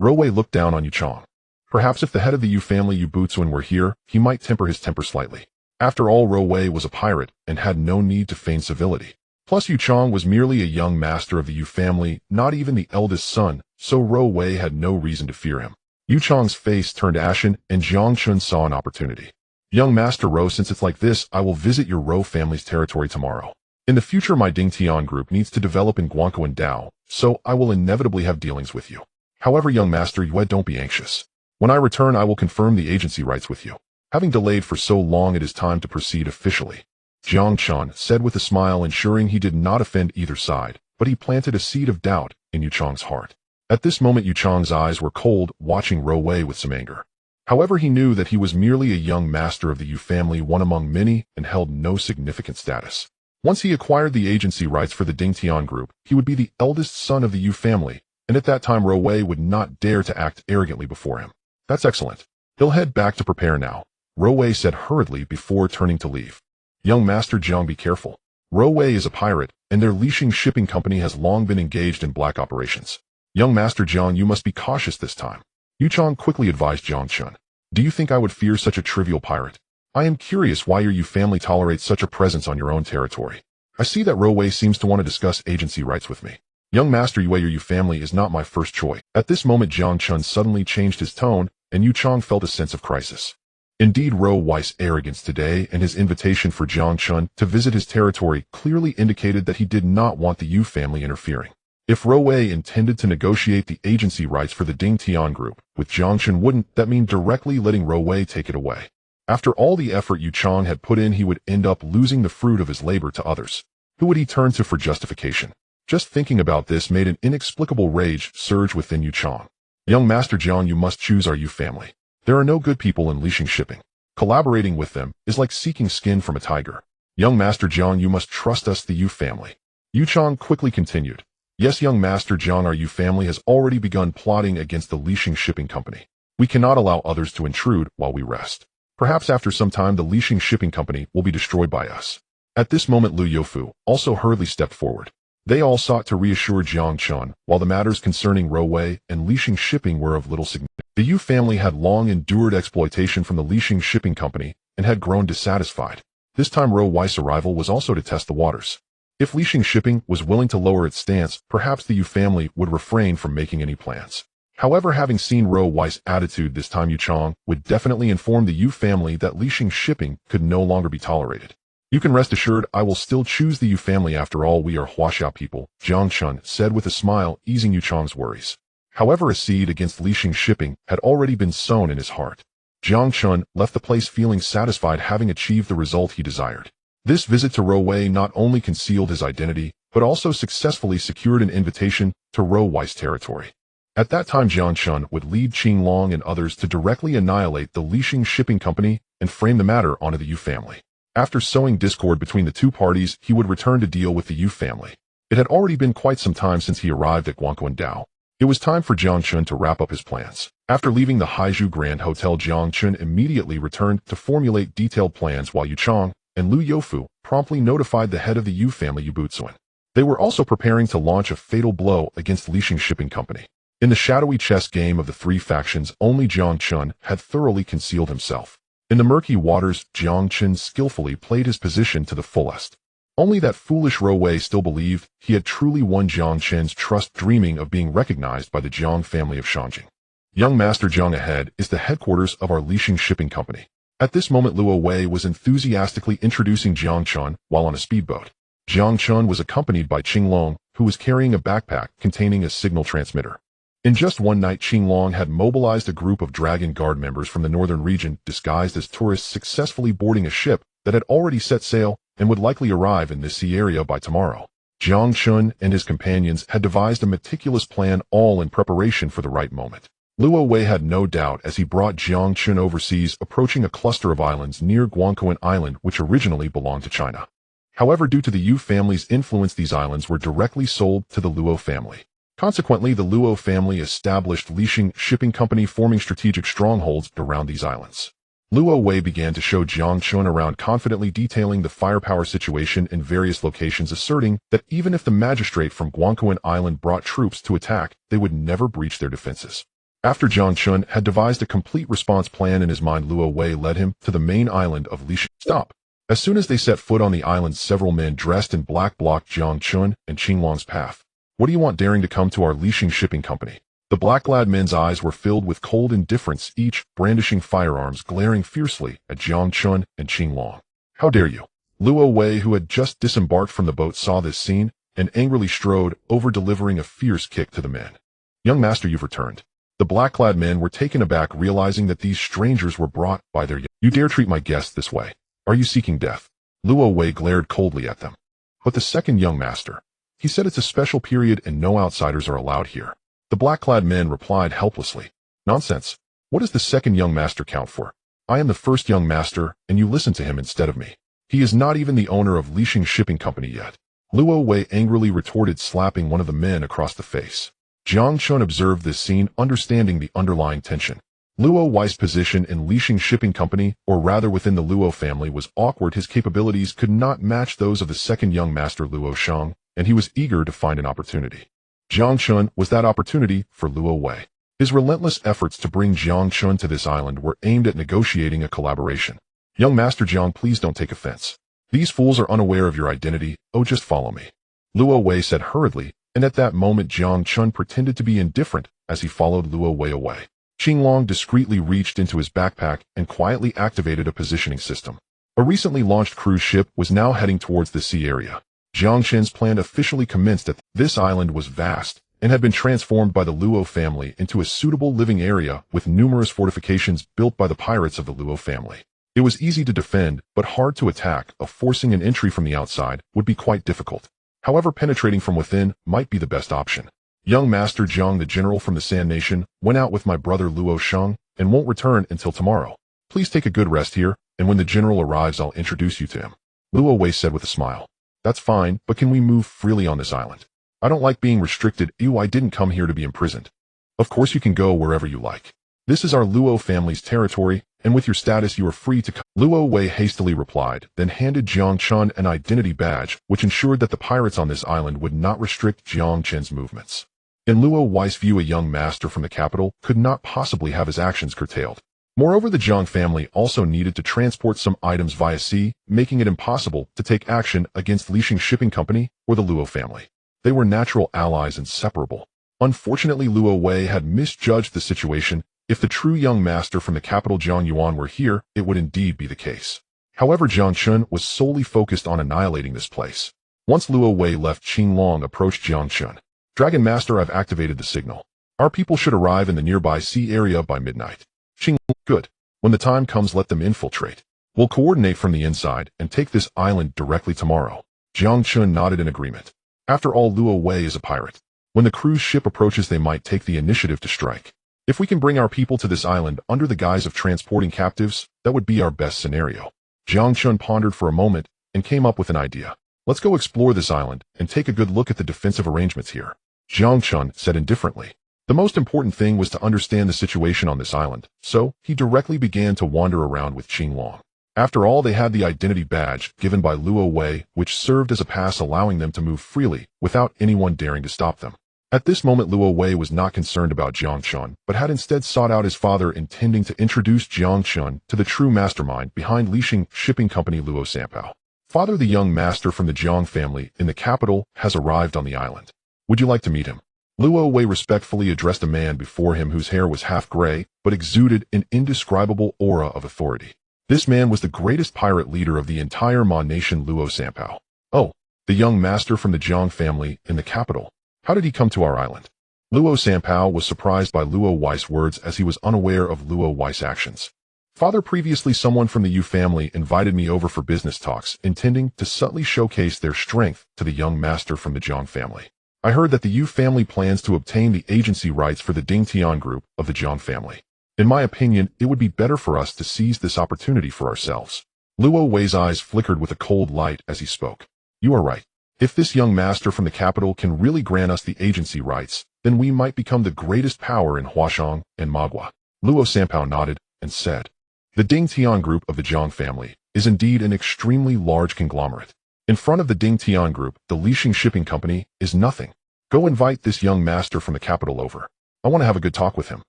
Luo Wei looked down on Yu Chang. Perhaps if the head of the Yu family, Yu Buzuan, were here, he might temper his temper slightly. After all, Luo Wei was a pirate and had no need to feign civility. Plus, Yu Chang was merely a young master of the Yu family, not even the eldest son, so Luo Wei had no reason to fear him. Yu Chang's face turned ashen, and Jiang Chen saw an opportunity. Young Master Ro, since it's like this, I will visit your Ro family's territory tomorrow. In the future, my Dingtian group needs to develop in Guangquan Dao, so I will inevitably have dealings with you. However, young Master Yue, don't be anxious. When I return, I will confirm the agency rights with you. Having delayed for so long, it is time to proceed officially. Jiang Chen said with a smile, ensuring he did not offend either side, but he planted a seed of doubt in Yu Chang's heart. At this moment, Yu Chang's eyes were cold, watching Ro Wei with some anger. However, he knew that he was merely a young master of the Yu family, one among many, and held no significant status. Once he acquired the agency rights for the Dingtian group, he would be the eldest son of the Yu family, and at that time Ro Wei would not dare to act arrogantly before him. That's excellent. He'll head back to prepare now, Ro Wei said hurriedly before turning to leave. Young Master Jiang, be careful. Ro Wei is a pirate, and their Lixing shipping company has long been engaged in black operations. Young Master Jiang, you must be cautious this time. Yu Chang quickly advised Jiang Chen. Do you think I would fear such a trivial pirate? I am curious why your Yu family tolerates such a presence on your own territory. I see that Ro Wei seems to want to discuss agency rights with me. Young Master Yue, your Yu family is not my first choice. At this moment, Jiang Chen suddenly changed his tone, and Yu Chang felt a sense of crisis. Indeed, Ro Wei's arrogance today and his invitation for Jiang Chen to visit his territory clearly indicated that he did not want the Yu family interfering. If Ro Wei intended to negotiate the agency rights for the Dingtian group with Jiang Chen, wouldn't that mean directly letting Ro Wei take it away? After all the effort Yu Chang had put in, he would end up losing the fruit of his labor to others. Who would he turn to for justification? Just thinking about this made an inexplicable rage surge within Yu Chang. Young Master Jiang, you must choose our Yu family. There are no good people in Lixing shipping. Collaborating with them is like seeking skin from a tiger. Young Master Jiang, you must trust us, the Yu family. Yu Chang quickly continued. Yes, young Master Jiang, our Yu family has already begun plotting against the Lixing shipping company. We cannot allow others to intrude while we rest. Perhaps after some time the Lixing shipping company will be destroyed by us. At this moment, Lu Youfu also hurriedly stepped forward. They all sought to reassure Jiang Chen, while the matters concerning Ro Wei and Lixing shipping were of little significance. The Yu family had long endured exploitation from the Lixing shipping company and had grown dissatisfied. This time Ro Wei's arrival was also to test the waters. If Lixing shipping was willing to lower its stance, perhaps the Yu family would refrain from making any plans. However, having seen Ro Wei's attitude this time, Yu Chang would definitely inform the Yu family that Lixing shipping could no longer be tolerated. You can rest assured I will still choose the Yu family. After all, we are Huaxia people, Jiang Chen said with a smile, easing Yu Chang's worries. However, a seed against Lixing shipping had already been sown in his heart. Jiang Chen left the place feeling satisfied, having achieved the result he desired. This visit to Ro Wei not only concealed his identity, but also successfully secured an invitation to Ro Wei's territory. At that time, Jiang Chen would lead Qing Long and others to directly annihilate the Lixing shipping company and frame the matter onto the Yu family. After sowing discord between the two parties, he would return to deal with the Yu family. It had already been quite some time since he arrived at Guangquan. It was time for Jiang Chen to wrap up his plans. After leaving the Haizhu Grand Hotel, Jiang Chen immediately returned to formulate detailed plans, while Yu Chang and Lu Youfu promptly notified the head of the Yu family, Yu Butsuan. They were also preparing to launch a fatal blow against Lixing shipping company. In the shadowy chess game of the three factions, only Jiang Chen had thoroughly concealed himself. In the murky waters, Jiang Chen skillfully played his position to the fullest. Only that foolish Ro Wei still believed he had truly won Jiang Chen's trust, dreaming of being recognized by the Jiang family of Shanjing. Young Master Jiang, ahead is the headquarters of our Lixing shipping company. At this moment, Luo Wei was enthusiastically introducing Jiang Chen while on a speedboat. Jiang Chen was accompanied by Qing Long, who was carrying a backpack containing a signal transmitter. In just one night, Qing Long had mobilized a group of Dragon Guard members from the northern region, disguised as tourists, successfully boarding a ship that had already set sail and would likely arrive in this sea area by tomorrow. Jiang Chen and his companions had devised a meticulous plan, all in preparation for the right moment. Luo Wei had no doubt as he brought Jiang Chen overseas, approaching a cluster of islands near Guangquan Island, which originally belonged to China. However, due to the Yu family's influence, these islands were directly sold to the Luo family. Consequently, the Luo family established Lixing shipping company, forming strategic strongholds around these islands. Luo Wei began to show Jiang Chen around, confidently detailing the firepower situation in various locations, asserting that even if the magistrate from Guangquan Island brought troops to attack, they would never breach their defenses. After Jiang Chen had devised a complete response plan in his mind, Luo Wei led him to the main island of Lixing. Stop! As soon as they set foot on the island, several men dressed in black blocked Jiang Chen and Qing Long's path. What do you want, daring to come to our Lixing shipping company? The black-clad men's eyes were filled with cold indifference, each brandishing firearms, glaring fiercely at Jiang Chen and Qing Long. How dare you? Luo Wei, who had just disembarked from the boat, saw this scene and angrily strode over, delivering a fierce kick to the men. Young master, you've returned. The black-clad men were taken aback, realizing that these strangers were brought by their You dare treat my guests this way? Are you seeking death? Luo Wei glared coldly at them. But the second young master. He said it's a special period and no outsiders are allowed here. The black-clad men replied helplessly. Nonsense. What does the second young master count for? I am the first young master, and you listen to him instead of me. He is not even the owner of Lixing Shipping Company yet. Luo Wei angrily retorted, slapping one of the men across the face. Jiang Chen observed this scene, understanding the underlying tension. Luo Wei's position in Lixing Shipping Company, or rather within the Luo family, was awkward. His capabilities could not match those of the second young master Luo Shang, and he was eager to find an opportunity. Jiang Chen was that opportunity for Luo Wei. His relentless efforts to bring Jiang Chen to this island were aimed at negotiating a collaboration. Young Master Jiang, please don't take offense. These fools are unaware of your identity. Oh, just follow me. Luo Wei said hurriedly, and at that moment Jiang Chen pretended to be indifferent as he followed Luo Wei away. Qinglong discreetly reached into his backpack and quietly activated a positioning system. A recently launched cruise ship was now heading towards the sea area. Jiang Chen's plan officially commenced. This island was vast and had been transformed by the Luo family into a suitable living area with numerous fortifications built by the pirates of the Luo family. It was easy to defend, but hard to attack. Forcing an entry from the outside would be quite difficult. However, penetrating from within might be the best option. Young Master Jiang, the general from the Sand Nation, went out with my brother Luo Shang and won't return until tomorrow. Please take a good rest here, and when the general arrives I'll introduce you to him. Luo Wei said with a smile. That's fine, but can we move freely on this island? I don't like being restricted. I didn't come here to be imprisoned. Of course you can go wherever you like. This is our Luo family's territory, and with your status you are free to come. Luo Wei hastily replied, then handed Jiang Chen an identity badge, which ensured that the pirates on this island would not restrict Jiang Chen's movements. In Luo Wei's view, a young master from the capital could not possibly have his actions curtailed. Moreover, the Jiang family also needed to transport some items via sea, making it impossible to take action against Lixing Shipping Company or the Luo family. They were natural allies, inseparable. Unfortunately, Luo Wei had misjudged the situation. If the true young master from the capital Jiang Yuan were here, it would indeed be the case. However, Jiang Chen was solely focused on annihilating this place. Once Luo Wei left, Qinglong approached Jiang Chen. Dragon Master, I've activated the signal. Our people should arrive in the nearby sea area by midnight. Qinglong, good. When the time comes, let them infiltrate. We'll coordinate from the inside and take this island directly tomorrow. Jiang Chen nodded in agreement. After all, Luo Wei is a pirate. When the cruise ship approaches, they might take the initiative to strike. If we can bring our people to this island under the guise of transporting captives, that would be our best scenario. Jiang Chen pondered for a moment and came up with an idea. Let's go explore this island and take a good look at the defensive arrangements here. Jiang Chen said indifferently. The most important thing was to understand the situation on this island, so he directly began to wander around with Qinglong. After all, they had the identity badge given by Luo Wei, which served as a pass allowing them to move freely without anyone daring to stop them. At this moment, Luo Wei was not concerned about Jiang Chen, but had instead sought out his father, intending to introduce Jiang Chen to the true mastermind behind Lixing Shipping Company, Luo Sanpao. Father, the young master from the Jiang family in the capital has arrived on the island. Would you like to meet him? Luo Wei respectfully addressed a man before him whose hair was half gray, but exuded an indescribable aura of authority. This man was the greatest pirate leader of the entire Ma nation, Luo Sanpao. Oh, the young master from the Jiang family in the capital. How did he come to our island? Luo Sanpao was surprised by Luo Wei's words, as he was unaware of Luo Wei's actions. Father, previously someone from the Yu family invited me over for business talks, intending to subtly showcase their strength to the young master from the Jiang family. I heard that the Yu family plans to obtain the agency rights for the Dingtian group of the Jiang family. In my opinion, it would be better for us to seize this opportunity for ourselves. Luo Wei's eyes flickered with a cold light as he spoke. You are right. If this young master from the capital can really grant us the agency rights, then we might become the greatest power in Huashang and Magua. Luo Sanpao nodded and said, the Dingtian group of the Jiang family is indeed an extremely large conglomerate. In front of the Dingtian group, the Lixing Shipping Company is nothing. Go invite this young master from the capital over. I want to have a good talk with him.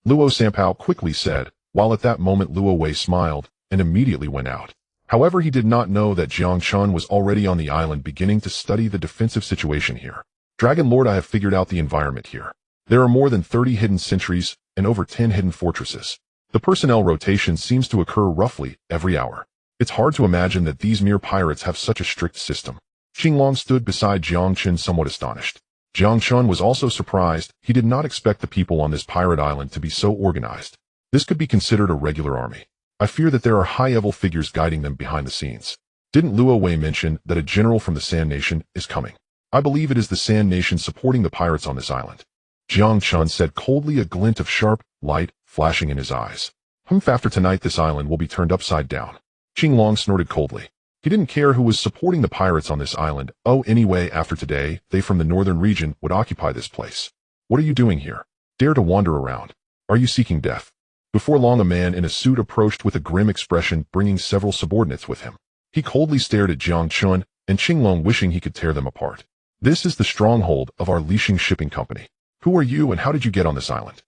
Luo Sanpao quickly said, while at that moment Luo Wei smiled and immediately went out. However, he did not know that Jiang Chen was already on the island, beginning to study the defensive situation here. Dragon Lord, I have figured out the environment here. There are more than 30 hidden sentries and over 10 hidden fortresses. The personnel rotation seems to occur roughly every hour. It's hard to imagine that these mere pirates have such a strict system. Qinglong stood beside Jiang Chen, somewhat astonished. Jiang Chen was also surprised. He did not expect the people on this pirate island to be so organized. This could be considered a regular army. I fear that there are high-level figures guiding them behind the scenes. Didn't Luo Wei mention that a general from the Sand Nation is coming? I believe it is the Sand Nation supporting the pirates on this island. Jiang Chen said coldly, a glint of sharp light flashing in his eyes. After tonight this island will be turned upside down. Qinglong snorted coldly. He didn't care who was supporting the pirates on this island. Oh, anyway, after today, they from the northern region would occupy this place. What are you doing here? Dare to wander around? Are you seeking death? Before long, a man in a suit approached with a grim expression, bringing several subordinates with him. He coldly stared at Jiang Chen and Qinglong, wishing he could tear them apart. This is the stronghold of our Lixing shipping company. Who are you and how did you get on this island?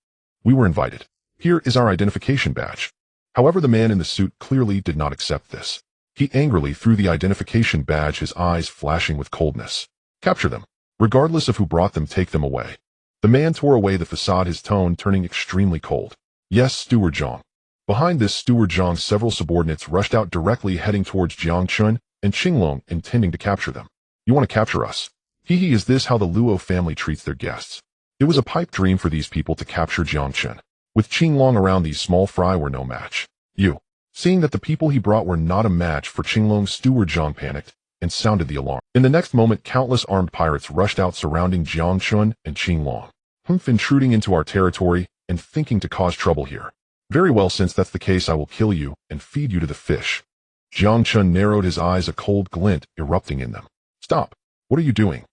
We were invited. Here is our identification badge. However, the man in the suit clearly did not accept this. He angrily threw the identification badge, his eyes flashing with coldness. Capture them. Regardless of who brought them, take them away. The man tore away the facade, his tone turning extremely cold. Yes, Steward Jiang. Behind this Steward Jiang, several subordinates rushed out directly, heading towards Jiang Chen and Qinglong, intending to capture them. You want to capture us? Hee, is this how the Luo family treats their guests? It was a pipe dream for these people to capture Jiang Chen. With Qinglong around, these small fry were no match. You. Seeing that the people he brought were not a match for Qinglong, Steward Jiang panicked and sounded the alarm. In the next moment, countless armed pirates rushed out, surrounding Jiang Chen and Qinglong. Intruding into our territory and thinking to cause trouble here. Very well, since that's the case, I will kill you and feed you to the fish. Jiang Chen narrowed his eyes, a cold glint erupting in them. Stop. What are you doing?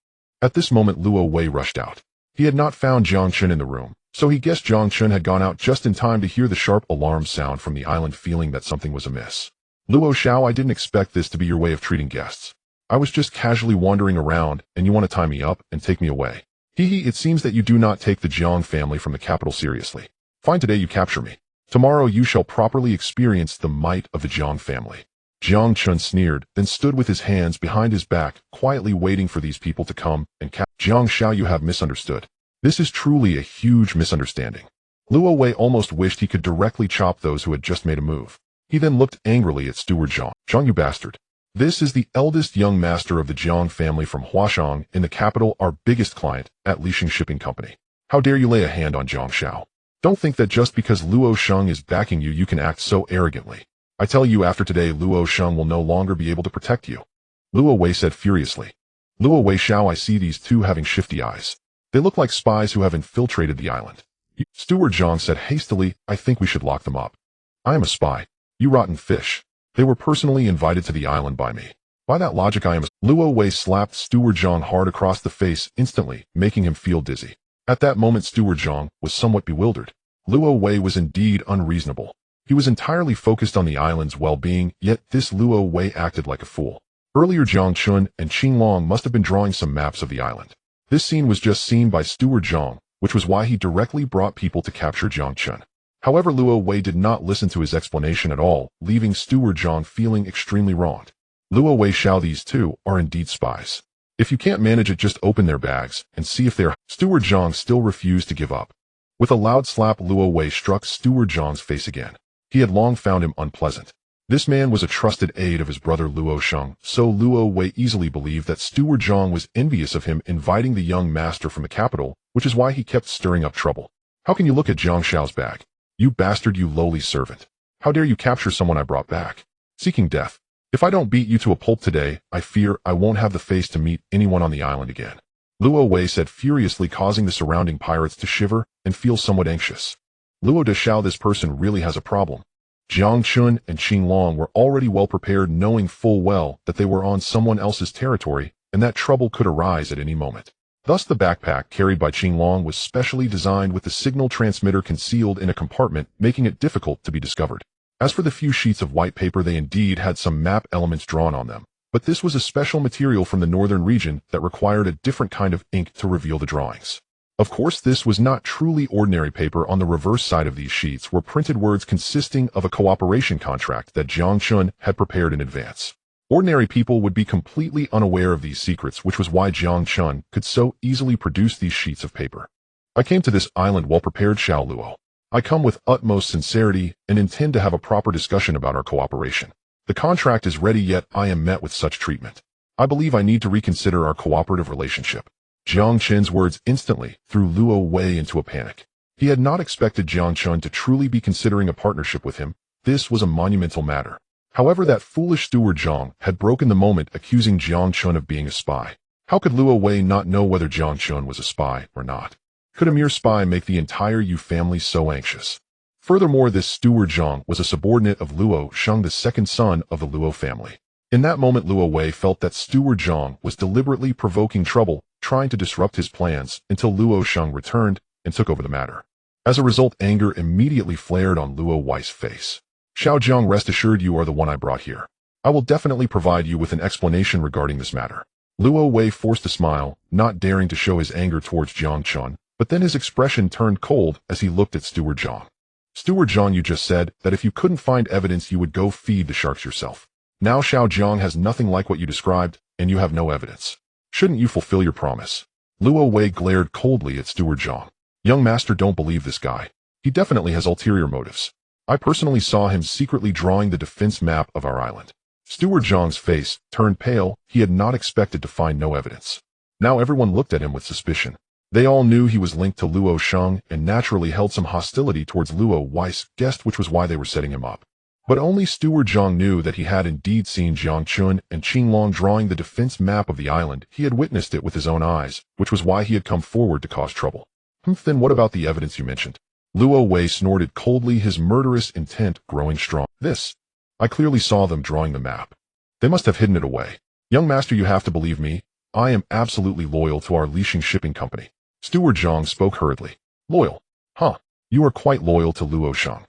At this moment, Luo Wei rushed out. He had not found Jiang Chen in the room, so he guessed Jiang Chen had gone out just in time to hear the sharp alarm sound from the island, feeling that something was amiss. Luo Xiao, I didn't expect this to be your way of treating guests. I was just casually wandering around, and you want to tie me up and take me away. It seems that you do not take the Jiang family from the capital seriously. Fine, today you capture me. Tomorrow you shall properly experience the might of the Jiang family. Jiang Chen sneered, then stood with his hands behind his back, quietly waiting for these people to come and capture. Jiang Xiao, you have misunderstood. This is truly a huge misunderstanding. Luo Wei almost wished he could directly chop those who had just made a move. He then looked angrily at Steward Jiang. Jiang, you bastard. This is the eldest young master of the Jiang family from Huashang in the capital, our biggest client at Lixing Shipping Company. How dare you lay a hand on Jiang Xiao? Don't think that just because Luo Sheng is backing you, you can act so arrogantly. I tell you, after today, Luo Sheng will no longer be able to protect you. Luo Wei said furiously. Luo Wei Xiao, I see these two having shifty eyes. They look like spies who have infiltrated the island. Steward Jiang said hastily, I think we should lock them up. I am a spy. You rotten fish. They were personally invited to the island by me. By that logic, I am a... Luo Wei slapped Steward Jiang hard across the face, instantly making him feel dizzy. At that moment, Steward Jiang was somewhat bewildered. Luo Wei was indeed unreasonable. He was entirely focused on the island's well-being, yet this Luo Wei acted like a fool. Earlier, Jiang Chen and Qinglong must have been drawing some maps of the island. This scene was just seen by Steward Jiang, which was why he directly brought people to capture Jiang Chen. However, Luo Wei did not listen to his explanation at all, leaving Steward Jiang feeling extremely wronged. Luo Wei Xiao, these two are indeed spies. If you can't manage it, just open their bags and see if they're... Steward Jiang still refused to give up. With a loud slap, Luo Wei struck Steward Jiang's face again. He had long found him unpleasant. This man was a trusted aide of his brother Luo Sheng, so Luo Wei easily believed that Steward Jiang was envious of him inviting the young master from the capital, which is why he kept stirring up trouble. How can you look at Jiang Xiao's bag? You bastard, you lowly servant. How dare you capture someone I brought back? Seeking death. If I don't beat you to a pulp today, I fear I won't have the face to meet anyone on the island again. Luo Wei said furiously, causing the surrounding pirates to shiver and feel somewhat anxious. Luo de Xiao, this person really has a problem. Jiang Chen and Qinglong were already well prepared, knowing full well that they were on someone else's territory and that trouble could arise at any moment. Thus, the backpack carried by Qinglong was specially designed with the signal transmitter concealed in a compartment, making it difficult to be discovered. As for the few sheets of white paper, they indeed had some map elements drawn on them, but this was a special material from the northern region that required a different kind of ink to reveal the drawings. Of course, this was not truly ordinary paper. On the reverse side of these sheets were printed words consisting of a cooperation contract that Jiang Chen had prepared in advance. Ordinary people would be completely unaware of these secrets, which was why Jiang Chen could so easily produce these sheets of paper. I came to this island well prepared, Xiao Luo. I come with utmost sincerity and intend to have a proper discussion about our cooperation. The contract is ready, yet I am met with such treatment. I believe I need to reconsider our cooperative relationship. Jiang Chen's words instantly threw Luo Wei into a panic. He had not expected Jiang Chen to truly be considering a partnership with him. This was a monumental matter. However, that foolish steward Jiang had broken the moment, accusing Jiang Chen of being a spy. How could Luo Wei not know whether Jiang Chen was a spy or not? Could a mere spy make the entire Yu family so anxious? Furthermore, this steward Jiang was a subordinate of Luo Sheng, the second son of the Luo family. In that moment, Luo Wei felt that steward Jiang was deliberately provoking trouble, trying to disrupt his plans until Luo Sheng returned and took over the matter. As a result, anger immediately flared on Luo Wei's face. Xiao Jiang, rest assured you are the one I brought here. I will definitely provide you with an explanation regarding this matter. Luo Wei forced a smile, not daring to show his anger towards Jiang Chen, but then his expression turned cold as he looked at Steward Jiang. Steward Jiang, you just said that if you couldn't find evidence you would go feed the sharks yourself. Now Xiao Jiang has nothing like what you described, and you have no evidence. Shouldn't you fulfill your promise? Luo Wei glared coldly at Steward Jiang. Young master, don't believe this guy. He definitely has ulterior motives. I personally saw him secretly drawing the defense map of our island. Steward Jiang's face turned pale. He had not expected to find no evidence. Now everyone looked at him with suspicion. They all knew he was linked to Luo Sheng and naturally held some hostility towards Luo Wei's guest, which was why they were setting him up. But only Steward Jiang knew that he had indeed seen Jiang Chen and Qinglong drawing the defense map of the island. He had witnessed it with his own eyes, which was why he had come forward to cause trouble. Then what about the evidence you mentioned? Luo Wei snorted coldly, his murderous intent growing strong. I clearly saw them drawing the map. They must have hidden it away. Young master, you have to believe me. I am absolutely loyal to our Lixing shipping company. Steward Jiang spoke hurriedly. Loyal? Huh. You are quite loyal to Luo Sheng.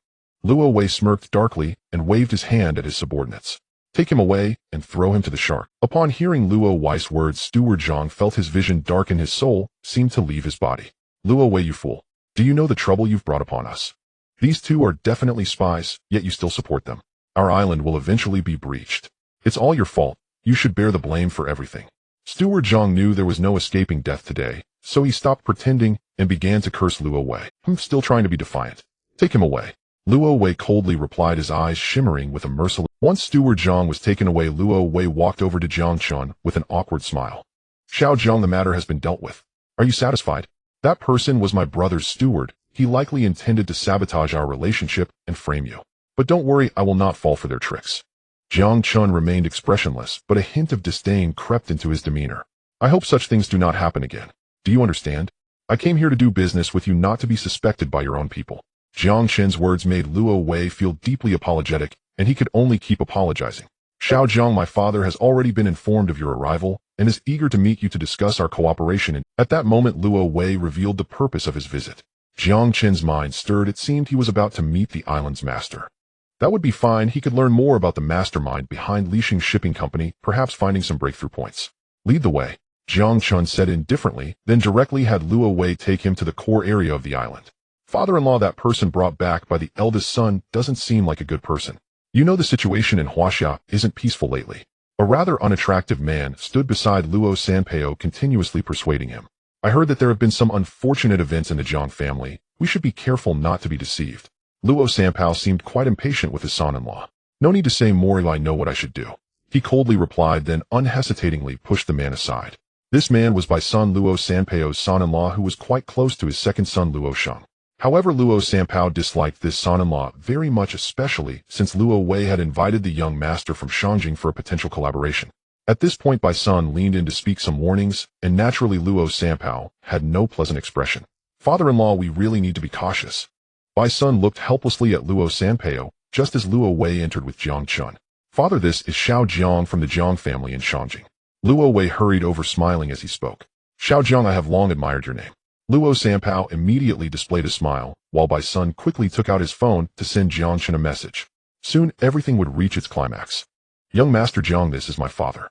Luo Wei smirked darkly and waved his hand at his subordinates. Take him away and throw him to the shark. Upon hearing Luo Wei's words, Steward Jiang felt his vision darken, his soul seemed to leave his body. Luo Wei, you fool. Do you know the trouble you've brought upon us? These two are definitely spies, yet you still support them. Our island will eventually be breached. It's all your fault. You should bear the blame for everything. Steward Jiang knew there was no escaping death today, so he stopped pretending and began to curse Luo Wei. Still trying to be defiant. Take him away. Luo Wei coldly replied, his eyes shimmering with a merciless. Once Steward Jiang was taken away, Luo Wei walked over to Jiang Chen with an awkward smile. Xiao Jiang, the matter has been dealt with. Are you satisfied? That person was my brother's steward. He likely intended to sabotage our relationship and frame you. But don't worry, I will not fall for their tricks. Jiang Chen remained expressionless, but a hint of disdain crept into his demeanor. I hope such things do not happen again. Do you understand? I came here to do business with you, not to be suspected by your own people. Jiang Chen's words made Luo Wei feel deeply apologetic, and he could only keep apologizing. Xiao Jiang, my father has already been informed of your arrival and is eager to meet you to discuss our cooperation. At that moment, Luo Wei revealed the purpose of his visit. Jiang Chen's mind stirred. It seemed he was about to meet the island's master. That would be fine. He could learn more about the mastermind behind Lixing Shipping Company, perhaps finding some breakthrough points. Lead the way, Jiang Chen said indifferently, then directly had Luo Wei take him to the core area of the island. Father-in-law, that person brought back by the eldest son doesn't seem like a good person. You know the situation in Huaxia isn't peaceful lately. A rather unattractive man stood beside Luo Sanpao, continuously persuading him. I heard that there have been some unfortunate events in the Jiang family. We should be careful not to be deceived. Luo Sanpao seemed quite impatient with his son-in-law. No need to say more, I know what I should do. He coldly replied, then unhesitatingly pushed the man aside. This man was by son Luo Sanpao's son-in-law, who was quite close to his second son Luo Sheng. However, Luo Sanpao disliked this son-in-law very much, especially since Luo Wei had invited the young master from Shangjing for a potential collaboration. At this point, Bai Sun leaned in to speak some warnings, and naturally Luo Sanpao had no pleasant expression. Father-in-law, we really need to be cautious. Bai Sun looked helplessly at Luo Sanpao, just as Luo Wei entered with Jiang Chen. Father, this is Xiao Jiang from the Jiang family in Shangjing. Luo Wei hurried over, smiling as he spoke. Xiao Jiang, I have long admired your name. Luo Sanpao immediately displayed a smile, while Bai Sun quickly took out his phone to send Jiang Chen a message. Soon, everything would reach its climax. Young Master Jiang, this is my father.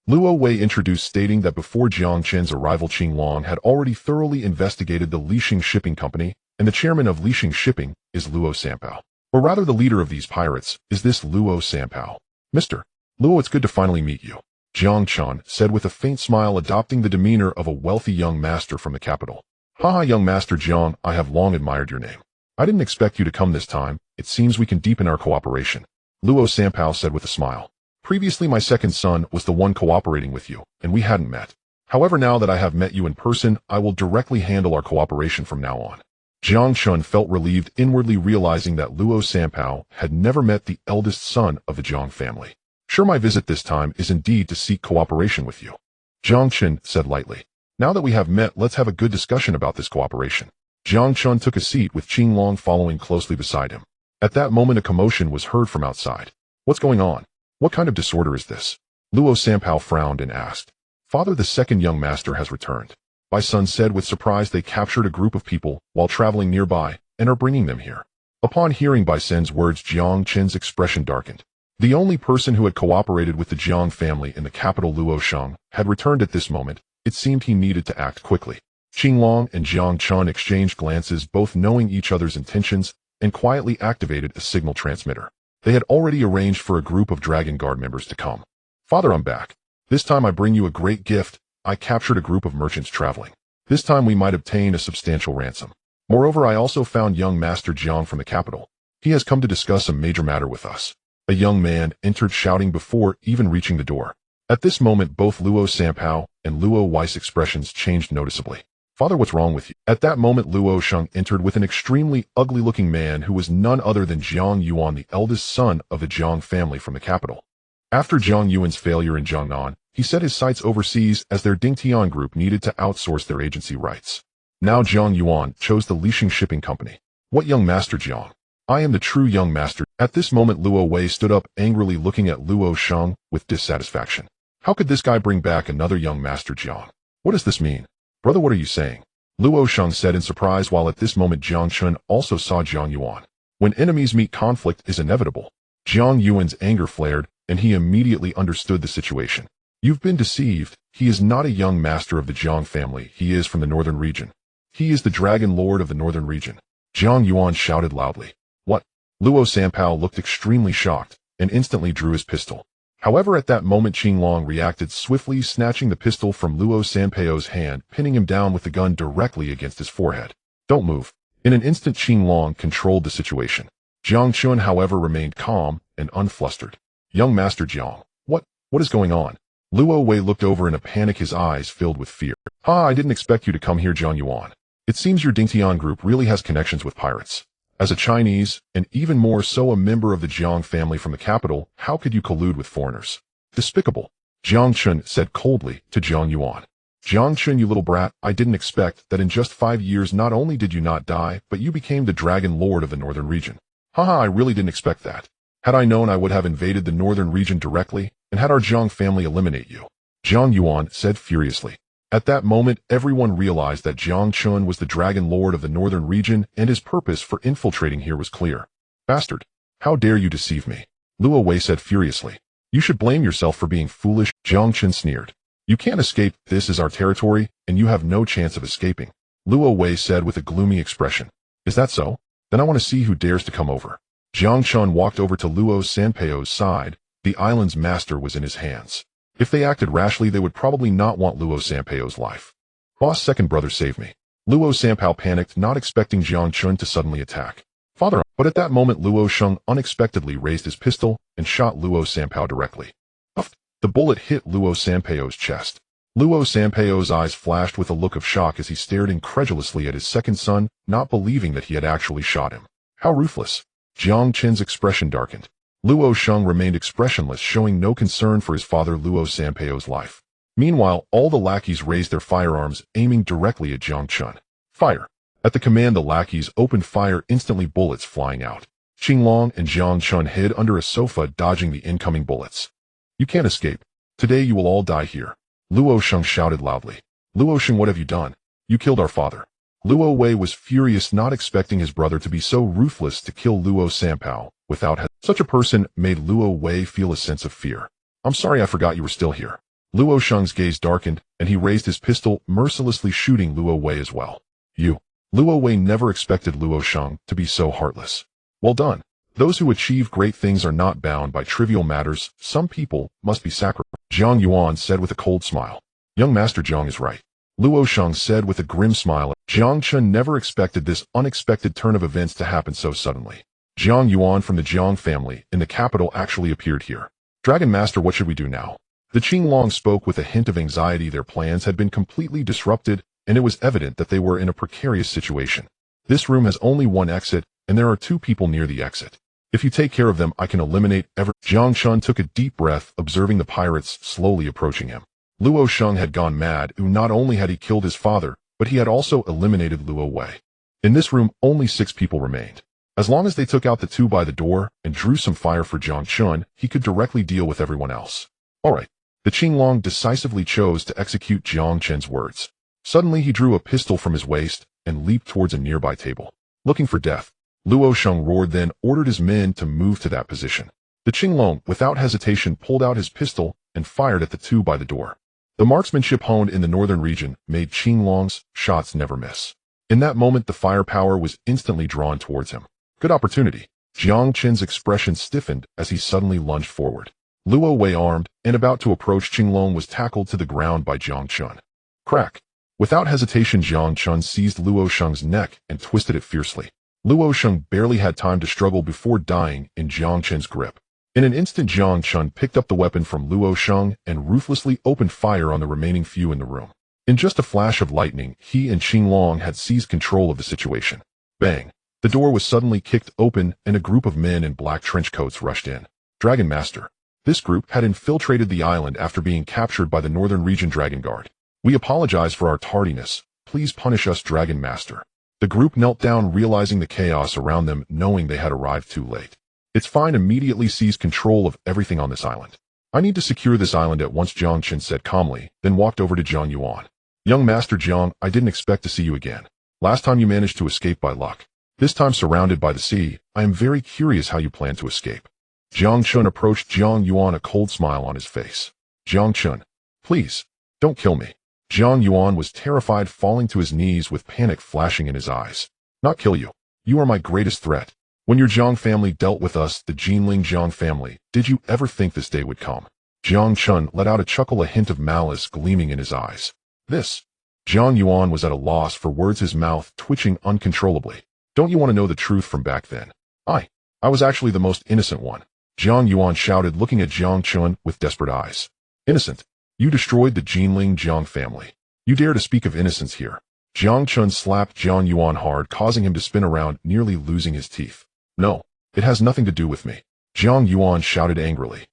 Luo Wei introduced, stating that before Jiang Chen's arrival, Qinglong had already thoroughly investigated the Lixing Shipping Company, and the chairman of Lixing Shipping is Luo Sanpao. Or rather, the leader of these pirates is this Luo Sanpao. Mr. Luo, it's good to finally meet you, Jiang Chen said with a faint smile, adopting the demeanor of a wealthy young master from the capital. Haha, young Master Jiang, I have long admired your name. I didn't expect you to come this time. It seems we can deepen our cooperation, Luo Sanpao said with a smile. Previously, my second son was the one cooperating with you, and we hadn't met. However, now that I have met you in person, I will directly handle our cooperation from now on. Jiang Chen felt relieved, inwardly realizing that Luo Sanpao had never met the eldest son of the Jiang family. Sure, my visit this time is indeed to seek cooperation with you, Jiang Chen said lightly. Now that we have met, let's have a good discussion about this cooperation. Jiang Chen took a seat with Qing Long following closely beside him. At that moment, a commotion was heard from outside. What's going on? What kind of disorder is this? Luo Sanpao frowned and asked. Father, the second young master has returned. Bai Sun said with surprise. They captured a group of people while traveling nearby and are bringing them here. Upon hearing Bai Sun's words, Jiang Chen's expression darkened. The only person who had cooperated with the Jiang family in the capital, Luo Sheng, had returned at this moment. It seemed he needed to act quickly. Qing Long and Jiang Chen exchanged glances, both knowing each other's intentions, and quietly activated a signal transmitter. They had already arranged for a group of Dragon Guard members to come. Father, I'm back. This time I bring you a great gift. I captured a group of merchants traveling. This time we might obtain a substantial ransom. Moreover, I also found young Master Jiang from the capital. He has come to discuss a major matter with us. A young man entered shouting before even reaching the door. At this moment, both Luo Sanpao and Luo Wei's expressions changed noticeably. Father, what's wrong with you? At that moment, Luo Sheng entered with an extremely ugly-looking man who was none other than Jiang Yuan, the eldest son of the Jiang family from the capital. After Jiang Yuan's failure in Jiangnan, he set his sights overseas as their Dingtian group needed to outsource their agency rights. Now Jiang Yuan chose the Lixing Shipping Company. What young master Jiang? I am the true young master. At this moment, Luo Wei stood up, angrily looking at Luo Sheng with dissatisfaction. How could this guy bring back another young master Jiang? What does this mean? Brother, what are you saying? Luo Sheng said in surprise, while at this moment Jiang Chen also saw Jiang Yuan. When enemies meet, conflict is inevitable. Jiang Yuan's anger flared, and he immediately understood the situation. You've been deceived. He is not a young master of the Jiang family. He is from the northern region. He is the Dragon Lord of the northern region. Jiang Yuan shouted loudly. What? Luo Sanpao looked extremely shocked, and instantly drew his pistol. However, at that moment Qing Long reacted swiftly, snatching the pistol from Luo Sanpao's hand, pinning him down with the gun directly against his forehead. Don't move. In an instant, Qing Long controlled the situation. Jiang Chen, however, remained calm and unflustered. Young Master Jiang, what is going on? Luo Wei looked over in a panic, his eyes filled with fear. I didn't expect you to come here, Jiang Yuan. It seems your Dingtian group really has connections with pirates. As a Chinese, and even more so a member of the Jiang family from the capital, how could you collude with foreigners? Despicable, Jiang Chen said coldly to Jiang Yuan. Jiang Chen, you little brat, I didn't expect that in just 5 years not only did you not die, but you became the Dragon Lord of the northern region. I really didn't expect that. Had I known, I would have invaded the northern region directly, and had our Jiang family eliminate you, Jiang Yuan said furiously. At that moment, everyone realized that Jiang Chen was the Dragon Lord of the northern region, and his purpose for infiltrating here was clear. Bastard! How dare you deceive me? Luo Wei said furiously. You should blame yourself for being foolish, Jiang Chen sneered. You can't escape, this is our territory, and you have no chance of escaping, Luo Wei said with a gloomy expression. Is that so? Then I want to see who dares to come over. Jiang Chen walked over to Luo Sanpao's side. The island's master was in his hands. If they acted rashly, they would probably not want Luo Sanpao's life. Boss, second brother, save me. Luo Sanpao panicked, not expecting Jiang Chen to suddenly attack. Father, but at that moment Luo Sheng unexpectedly raised his pistol and shot Luo Sanpao directly. Puff! The bullet hit Luo Sanpao's chest. Luo Sanpao's eyes flashed with a look of shock as he stared incredulously at his second son, not believing that he had actually shot him. How ruthless! Jiang Chen's expression darkened. Luo Sheng remained expressionless, showing no concern for his father Luo Sanpao's life. Meanwhile, all the lackeys raised their firearms, aiming directly at Jiang Chen. Fire! At the command, the lackeys opened fire, instantly bullets flying out. Qing Long and Jiang Chen hid under a sofa, dodging the incoming bullets. You can't escape. Today you will all die here, Luo Sheng shouted loudly. Luo Sheng, what have you done? You killed our father. Luo Wei was furious, not expecting his brother to be so ruthless to kill Luo Sanpao without hesitation. Such a person made Luo Wei feel a sense of fear. I'm sorry, I forgot you were still here. Luo Sheng's gaze darkened, and he raised his pistol, mercilessly shooting Luo Wei as well. Luo Wei never expected Luo Sheng to be so heartless. Well done. Those who achieve great things are not bound by trivial matters. Some people must be sacrificed. Jiang Yuan said with a cold smile. Young Master Jiang is right, Luo Sheng said with a grim smile. Jiang Chen never expected this unexpected turn of events to happen so suddenly. Jiang Yuan from the Jiang family in the capital actually appeared here. Dragon Master, what should we do now? The Qinglong spoke with a hint of anxiety. Their plans had been completely disrupted, and it was evident that they were in a precarious situation. This room has only one exit, and there are 2 people near the exit. If you take care of them, I can eliminate Jiang Chen took a deep breath, observing the pirates slowly approaching him. Luo Sheng had gone mad. Not only had he killed his father, but he had also eliminated Luo Wei. In this room, only 6 people remained. As long as they took out the 2 by the door and drew some fire for Jiang Chen, he could directly deal with everyone else. Alright. The Qinglong decisively chose to execute Jiang Chen's words. Suddenly he drew a pistol from his waist and leaped towards a nearby table. Looking for death, Luo Sheng roared, then ordered his men to move to that position. The Qinglong, without hesitation, pulled out his pistol and fired at the 2 by the door. The marksmanship honed in the northern region made Qinglong's shots never miss. In that moment, the firepower was instantly drawn towards him. Good opportunity. Jiang Chen's expression stiffened as he suddenly lunged forward. Luo Wei, armed and about to approach Qinglong, was tackled to the ground by Jiang Chen. Crack. Without hesitation, Jiang Chen seized Luo Sheng's neck and twisted it fiercely. Luo Sheng barely had time to struggle before dying in Jiang Chen's grip. In an instant, Jiang Chen picked up the weapon from Luo Sheng and ruthlessly opened fire on the remaining few in the room. In just a flash of lightning, he and Qinglong had seized control of the situation. Bang! The door was suddenly kicked open and a group of men in black trench coats rushed in. Dragon Master. This group had infiltrated the island after being captured by the Northern Region Dragon Guard. We apologize for our tardiness. Please punish us, Dragon Master. The group knelt down, realizing the chaos around them, knowing they had arrived too late. It's fine. Immediately seize control of everything on this island. I need to secure this island at once, Jiang Chen said calmly, then walked over to Jiang Yuan. Young Master Jiang, I didn't expect to see you again. Last time you managed to escape by luck. This time surrounded by the sea, I am very curious how you plan to escape. Jiang Chen approached Jiang Yuan, a cold smile on his face. Jiang Chen, please, don't kill me. Jiang Yuan was terrified, falling to his knees with panic flashing in his eyes. Not kill you. You are my greatest threat. When your Jiang family dealt with us, the Jinling Jiang family, did you ever think this day would come? Jiang Chen let out a chuckle, a hint of malice gleaming in his eyes. This. Jiang Yuan was at a loss for words, his mouth twitching uncontrollably. Don't you want to know the truth from back then? I was actually the most innocent one. Jiang Yuan shouted, looking at Jiang Chen with desperate eyes. Innocent? You destroyed the Jinling Jiang family. You dare to speak of innocence here? Jiang Chen slapped Jiang Yuan hard, causing him to spin around, nearly losing his teeth. No, it has nothing to do with me. Jiang Yuan shouted angrily.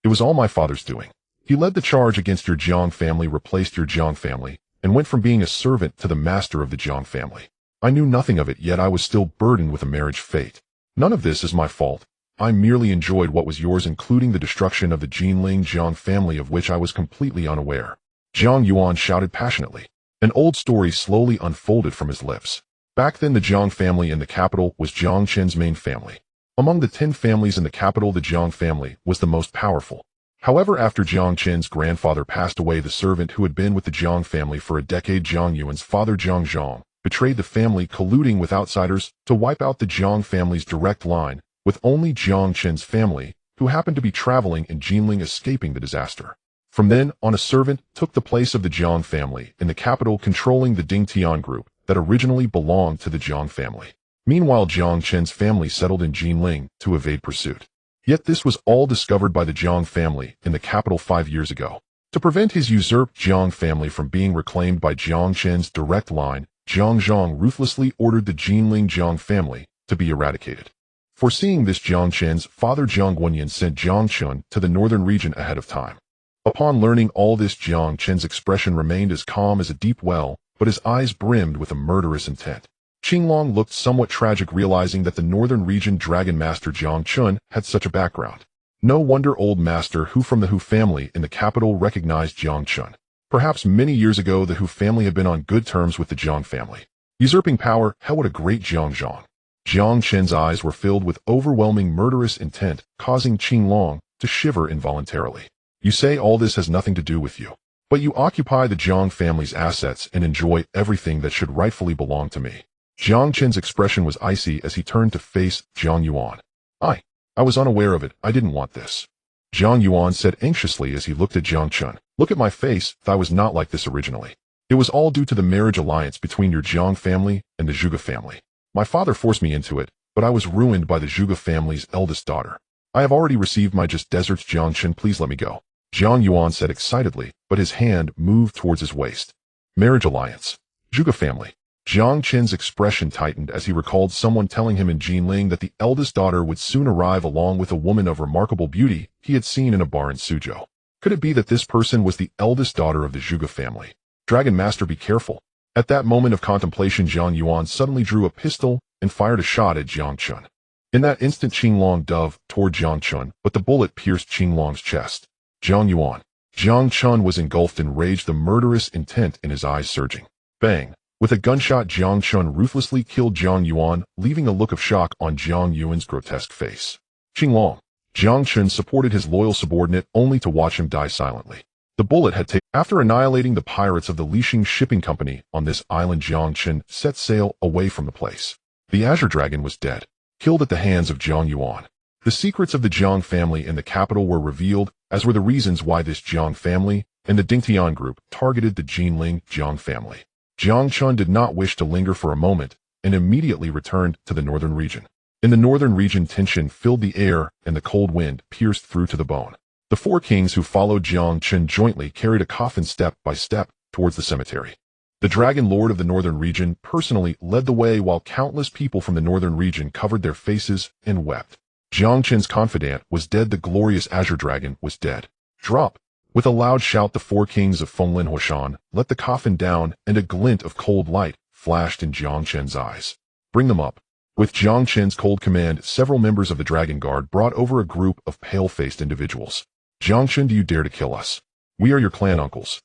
It was all my father's doing. He led the charge against your Jiang family, replaced your Jiang family, and went from being a servant to the master of the Jiang family. I knew nothing of it, yet I was still burdened with a marriage fate. None of this is my fault. I merely enjoyed what was yours, including the destruction of the Jinling Jiang family, of which I was completely unaware. Jiang Yuan shouted passionately. An old story slowly unfolded from his lips. Back then, the Jiang family in the capital was Jiang Chen's main family. Among the 10 families in the capital, the Jiang family was the most powerful. However, after Jiang Chen's grandfather passed away, the servant who had been with the Jiang family for a decade, Jiang Yuan's father Jiang Zhang, betrayed the family, colluding with outsiders to wipe out the Jiang family's direct line, with only Jiang Chen's family, who happened to be traveling in Jinling, escaping the disaster. From then on, a servant took the place of the Jiang family in the capital, controlling the Ding Tian group that originally belonged to the Jiang family. Meanwhile, Jiang Chen's family settled in Jinling to evade pursuit. Yet this was all discovered by the Jiang family in the capital 5 years ago. To prevent his usurped Jiang family from being reclaimed by Jiang Chen's direct line, Jiang Zhang ruthlessly ordered the Jinling Jiang family to be eradicated. Foreseeing this, Jiang Chen's father Jiang Guanyin sent Jiang Chen to the northern region ahead of time. Upon learning all this, Jiang Chen's expression remained as calm as a deep well, but his eyes brimmed with a murderous intent. Qinglong looked somewhat tragic, realizing that the northern region Dragon Master Jiang Chen had such a background. No wonder Old Master Hu from the Hu family in the capital recognized Jiang Chen. Perhaps many years ago, the Hu family had been on good terms with the Jiang family. Usurping power, hell, what a great Jiang Zhang. Jiang Chen's eyes were filled with overwhelming murderous intent, causing Qinglong to shiver involuntarily. You say all this has nothing to do with you, but you occupy the Jiang family's assets and enjoy everything that should rightfully belong to me. Jiang Chen's expression was icy as he turned to face Jiang Yuan. I was unaware of it. I didn't want this. Jiang Yuan said anxiously as he looked at Jiang Chen. Look at my face. I was not like this originally. It was all due to the marriage alliance between your Jiang family and the Zhuge family. My father forced me into it, but I was ruined by the Zhuge family's eldest daughter. I have already received my just deserts, Jiang Chen. Please let me go. Jiang Yuan said excitedly, but his hand moved towards his waist. Marriage alliance. Zhuge family. Jiang Chen's expression tightened as he recalled someone telling him in Jinling that the eldest daughter would soon arrive along with a woman of remarkable beauty he had seen in a bar in Suzhou. Could it be that this person was the eldest daughter of the Zhuge family? Dragon Master, be careful. At that moment of contemplation, Jiang Yuan suddenly drew a pistol and fired a shot at Jiang Chen. In that instant, Qinglong dove toward Jiang Chen, but the bullet pierced Qinglong's chest. Jiang Yuan. Jiang Chen was engulfed in rage, the murderous intent in his eyes surging. Bang! With a gunshot, Jiang Chen ruthlessly killed Jiang Yuan, leaving a look of shock on Jiang Yuan's grotesque face. Qinglong. Jiang Chen supported his loyal subordinate only to watch him die silently. The bullet had taken. After annihilating the pirates of the Lixing Shipping Company on this island, Jiang Chen set sail away from the place. The Azure Dragon was dead, killed at the hands of Jiang Yuan. The secrets of the Jiang family in the capital were revealed, as were the reasons why this Jiang family and the Dingtian group targeted the Jinling Jiang family. Jiang Chen did not wish to linger for a moment and immediately returned to the northern region. In the northern region, tension filled the air and the cold wind pierced through to the bone. The four kings who followed Jiang Chen jointly carried a coffin step by step towards the cemetery. The Dragon Lord of the northern region personally led the way while countless people from the northern region covered their faces and wept. Jiang Chen's confidant was dead. The glorious Azure Dragon was dead. Drop! With a loud shout, the four kings of Fenglin Huashan let the coffin down, and a glint of cold light flashed in Jiang Chen's eyes. Bring them up. With Jiang Chen's cold command, several members of the Dragon Guard brought over a group of pale-faced individuals. Jiang Chen, do you dare to kill us? We are your clan uncles.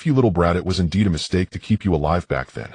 You little brat, it was indeed a mistake to keep you alive back then.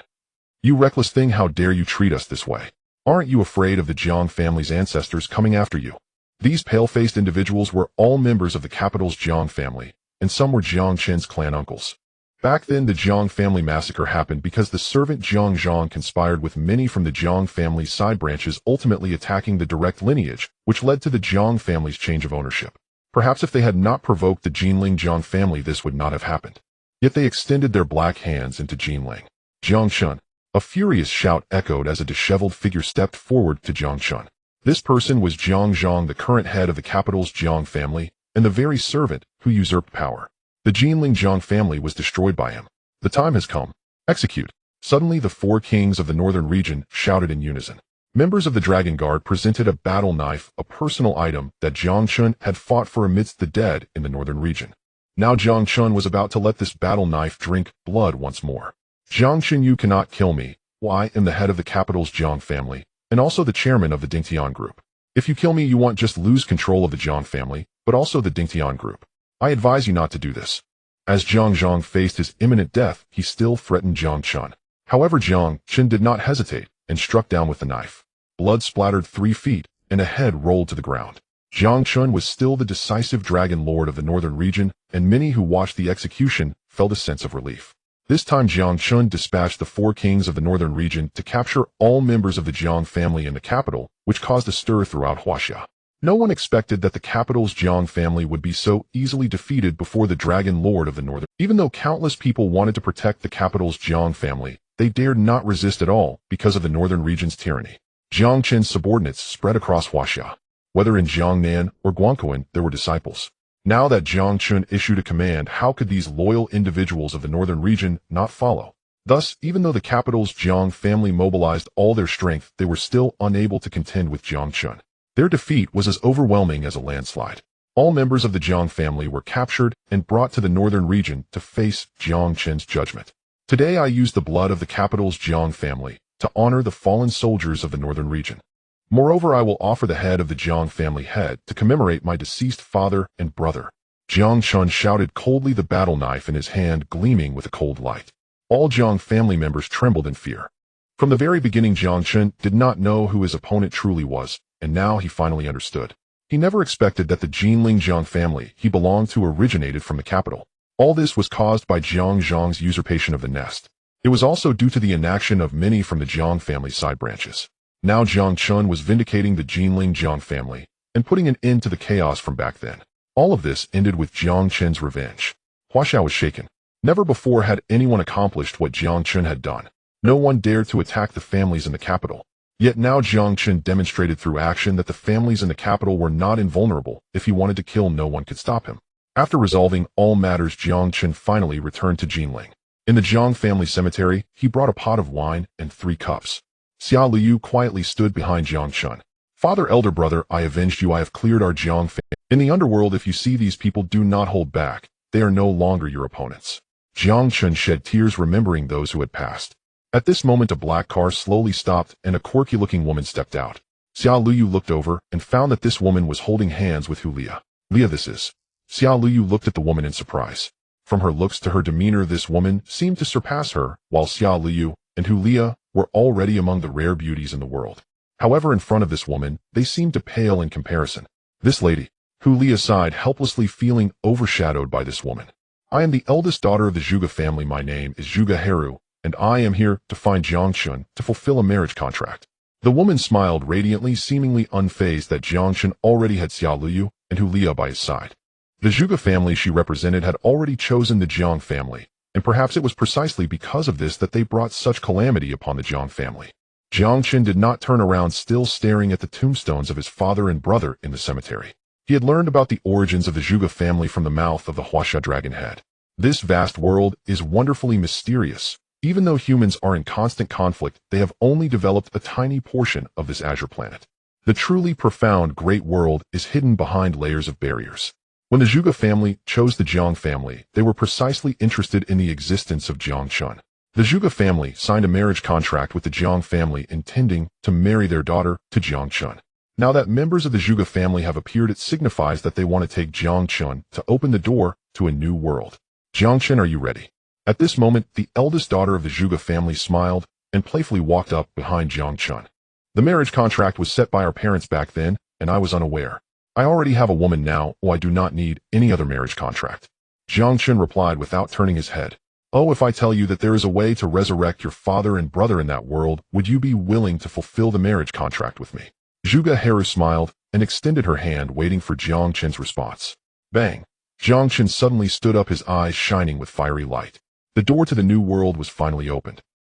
You reckless thing, how dare you treat us this way? Aren't you afraid of the Jiang family's ancestors coming after you? These pale-faced individuals were all members of the capital's Jiang family, and some were Jiang Chen's clan uncles. Back then, the Jiang family massacre happened because the servant Jiang Zhang conspired with many from the Jiang family's side branches, ultimately attacking the direct lineage, which led to the Jiang family's change of ownership. Perhaps if they had not provoked the Jinling Jiang family, this would not have happened. Yet they extended their black hands into Jinling. Jiang Chen. A furious shout echoed as a disheveled figure stepped forward to Jiang Chen. This person was Jiang Zhang, the current head of the capital's Jiang family, and the very servant who usurped power. The Jinling Jiang family was destroyed by him. The time has come. Execute. Suddenly, the four kings of the northern region shouted in unison. Members of the Dragon Guard presented a battle knife, a personal item that Jiang Chen had fought for amidst the dead in the northern region. Now Jiang Chen was about to let this battle knife drink blood once more. Jiang Chen, you cannot kill me. I am the head of the capital's Jiang family, and also the chairman of the Dingtian group. If you kill me, you won't just lose control of the Jiang family, but also the Dingtian group. I advise you not to do this. As Jiang Zhang faced his imminent death, he still threatened Jiang Chen. However, Jiang Chen did not hesitate and struck down with the knife. Blood splattered 3 feet, and a head rolled to the ground. Jiang Chen was still the decisive Dragon Lord of the northern region, and many who watched the execution felt a sense of relief. This time, Jiang Chen dispatched the four kings of the northern region to capture all members of the Jiang family in the capital, which caused a stir throughout Huaxia. No one expected that the capital's Jiang family would be so easily defeated before the Dragon Lord of the northern. Even though countless people wanted to protect the capital's Jiang family, they dared not resist at all because of the northern region's tyranny. Jiang Chen's subordinates spread across Huaxia. Whether in Jiangnan or Guangquan, there were disciples. Now that Jiang Chen issued a command, how could these loyal individuals of the northern region not follow? Thus, even though the capital's Jiang family mobilized all their strength, they were still unable to contend with Jiang Chen. Their defeat was as overwhelming as a landslide. All members of the Jiang family were captured and brought to the northern region to face Jiang Chen's judgment. Today I use the blood of the capital's Jiang family to honor the fallen soldiers of the northern region. Moreover, I will offer the head of the Jiang family head to commemorate my deceased father and brother. Jiang Chen shouted coldly, the battle knife in his hand gleaming with a cold light. All Jiang family members trembled in fear. From the very beginning, Jiang Chen did not know who his opponent truly was, and now he finally understood. He never expected that the Jinling Jiang family he belonged to originated from the capital. All this was caused by Jiang Zhang's usurpation of the nest. It was also due to the inaction of many from the Jiang family's side branches. Now Jiang Chen was vindicating the Jinling Jiang family and putting an end to the chaos from back then. All of this ended with Jiang Chen's revenge. Huaxia was shaken. Never before had anyone accomplished what Jiang Chen had done. No one dared to attack the families in the capital. Yet now Jiang Chen demonstrated through action that the families in the capital were not invulnerable. If he wanted to kill, no one could stop him. After resolving all matters, Jiang Chen finally returned to Jinling. In the Jiang family cemetery, he brought a pot of wine and 3 cups. Xia Liu quietly stood behind Jiang Chen. Father, elder brother, I avenged you. I have cleared our Jiang family. In the underworld, if you see these people, do not hold back. They are no longer your opponents. Jiang Chen shed tears remembering those who had passed. At this moment, a black car slowly stopped and a quirky-looking woman stepped out. Xia Liu looked over and found that this woman was holding hands with Hulia. Leah, this is. Xia Liu looked at the woman in surprise. From her looks to her demeanor, this woman seemed to surpass her, while Xia Liu and Hulia were already among the rare beauties in the world. However, in front of this woman, they seemed to pale in comparison. This lady, Hulia sighed, helplessly feeling overshadowed by this woman. I am the eldest daughter of the Zhuge family. My name is Zhuge Heru, and I am here to find Jiang Chen to fulfill a marriage contract. The woman smiled radiantly, seemingly unfazed that Jiang Chen already had Xia Liu and Hulia by his side. The Zhuge family she represented had already chosen the Jiang family, and perhaps it was precisely because of this that they brought such calamity upon the Jiang family. Jiang Chen did not turn around, still staring at the tombstones of his father and brother in the cemetery. He had learned about the origins of the Zhuge family from the mouth of the Huaxia dragon head. This vast world is wonderfully mysterious. Even though humans are in constant conflict, they have only developed a tiny portion of this azure planet. The truly profound great world is hidden behind layers of barriers. When the Zhuge family chose the Jiang family, they were precisely interested in the existence of Jiang Chen. The Zhuge family signed a marriage contract with the Jiang family, intending to marry their daughter to Jiang Chen. Now that members of the Zhuge family have appeared, it signifies that they want to take Jiang Chen to open the door to a new world. Jiang Chen, are you ready? At this moment, the eldest daughter of the Zhuge family smiled and playfully walked up behind Jiang Chen. The marriage contract was set by our parents back then, and I was unaware. I already have a woman now, I do not need any other marriage contract. Jiang Chen replied without turning his head. Oh, if I tell you that there is a way to resurrect your father and brother in that world, would you be willing to fulfill the marriage contract with me? Zhuge Heru smiled and extended her hand, waiting for Jiang Chen's response. Bang! Jiang Chen suddenly stood up, his eyes shining with fiery light. The door to the new world was finally opened.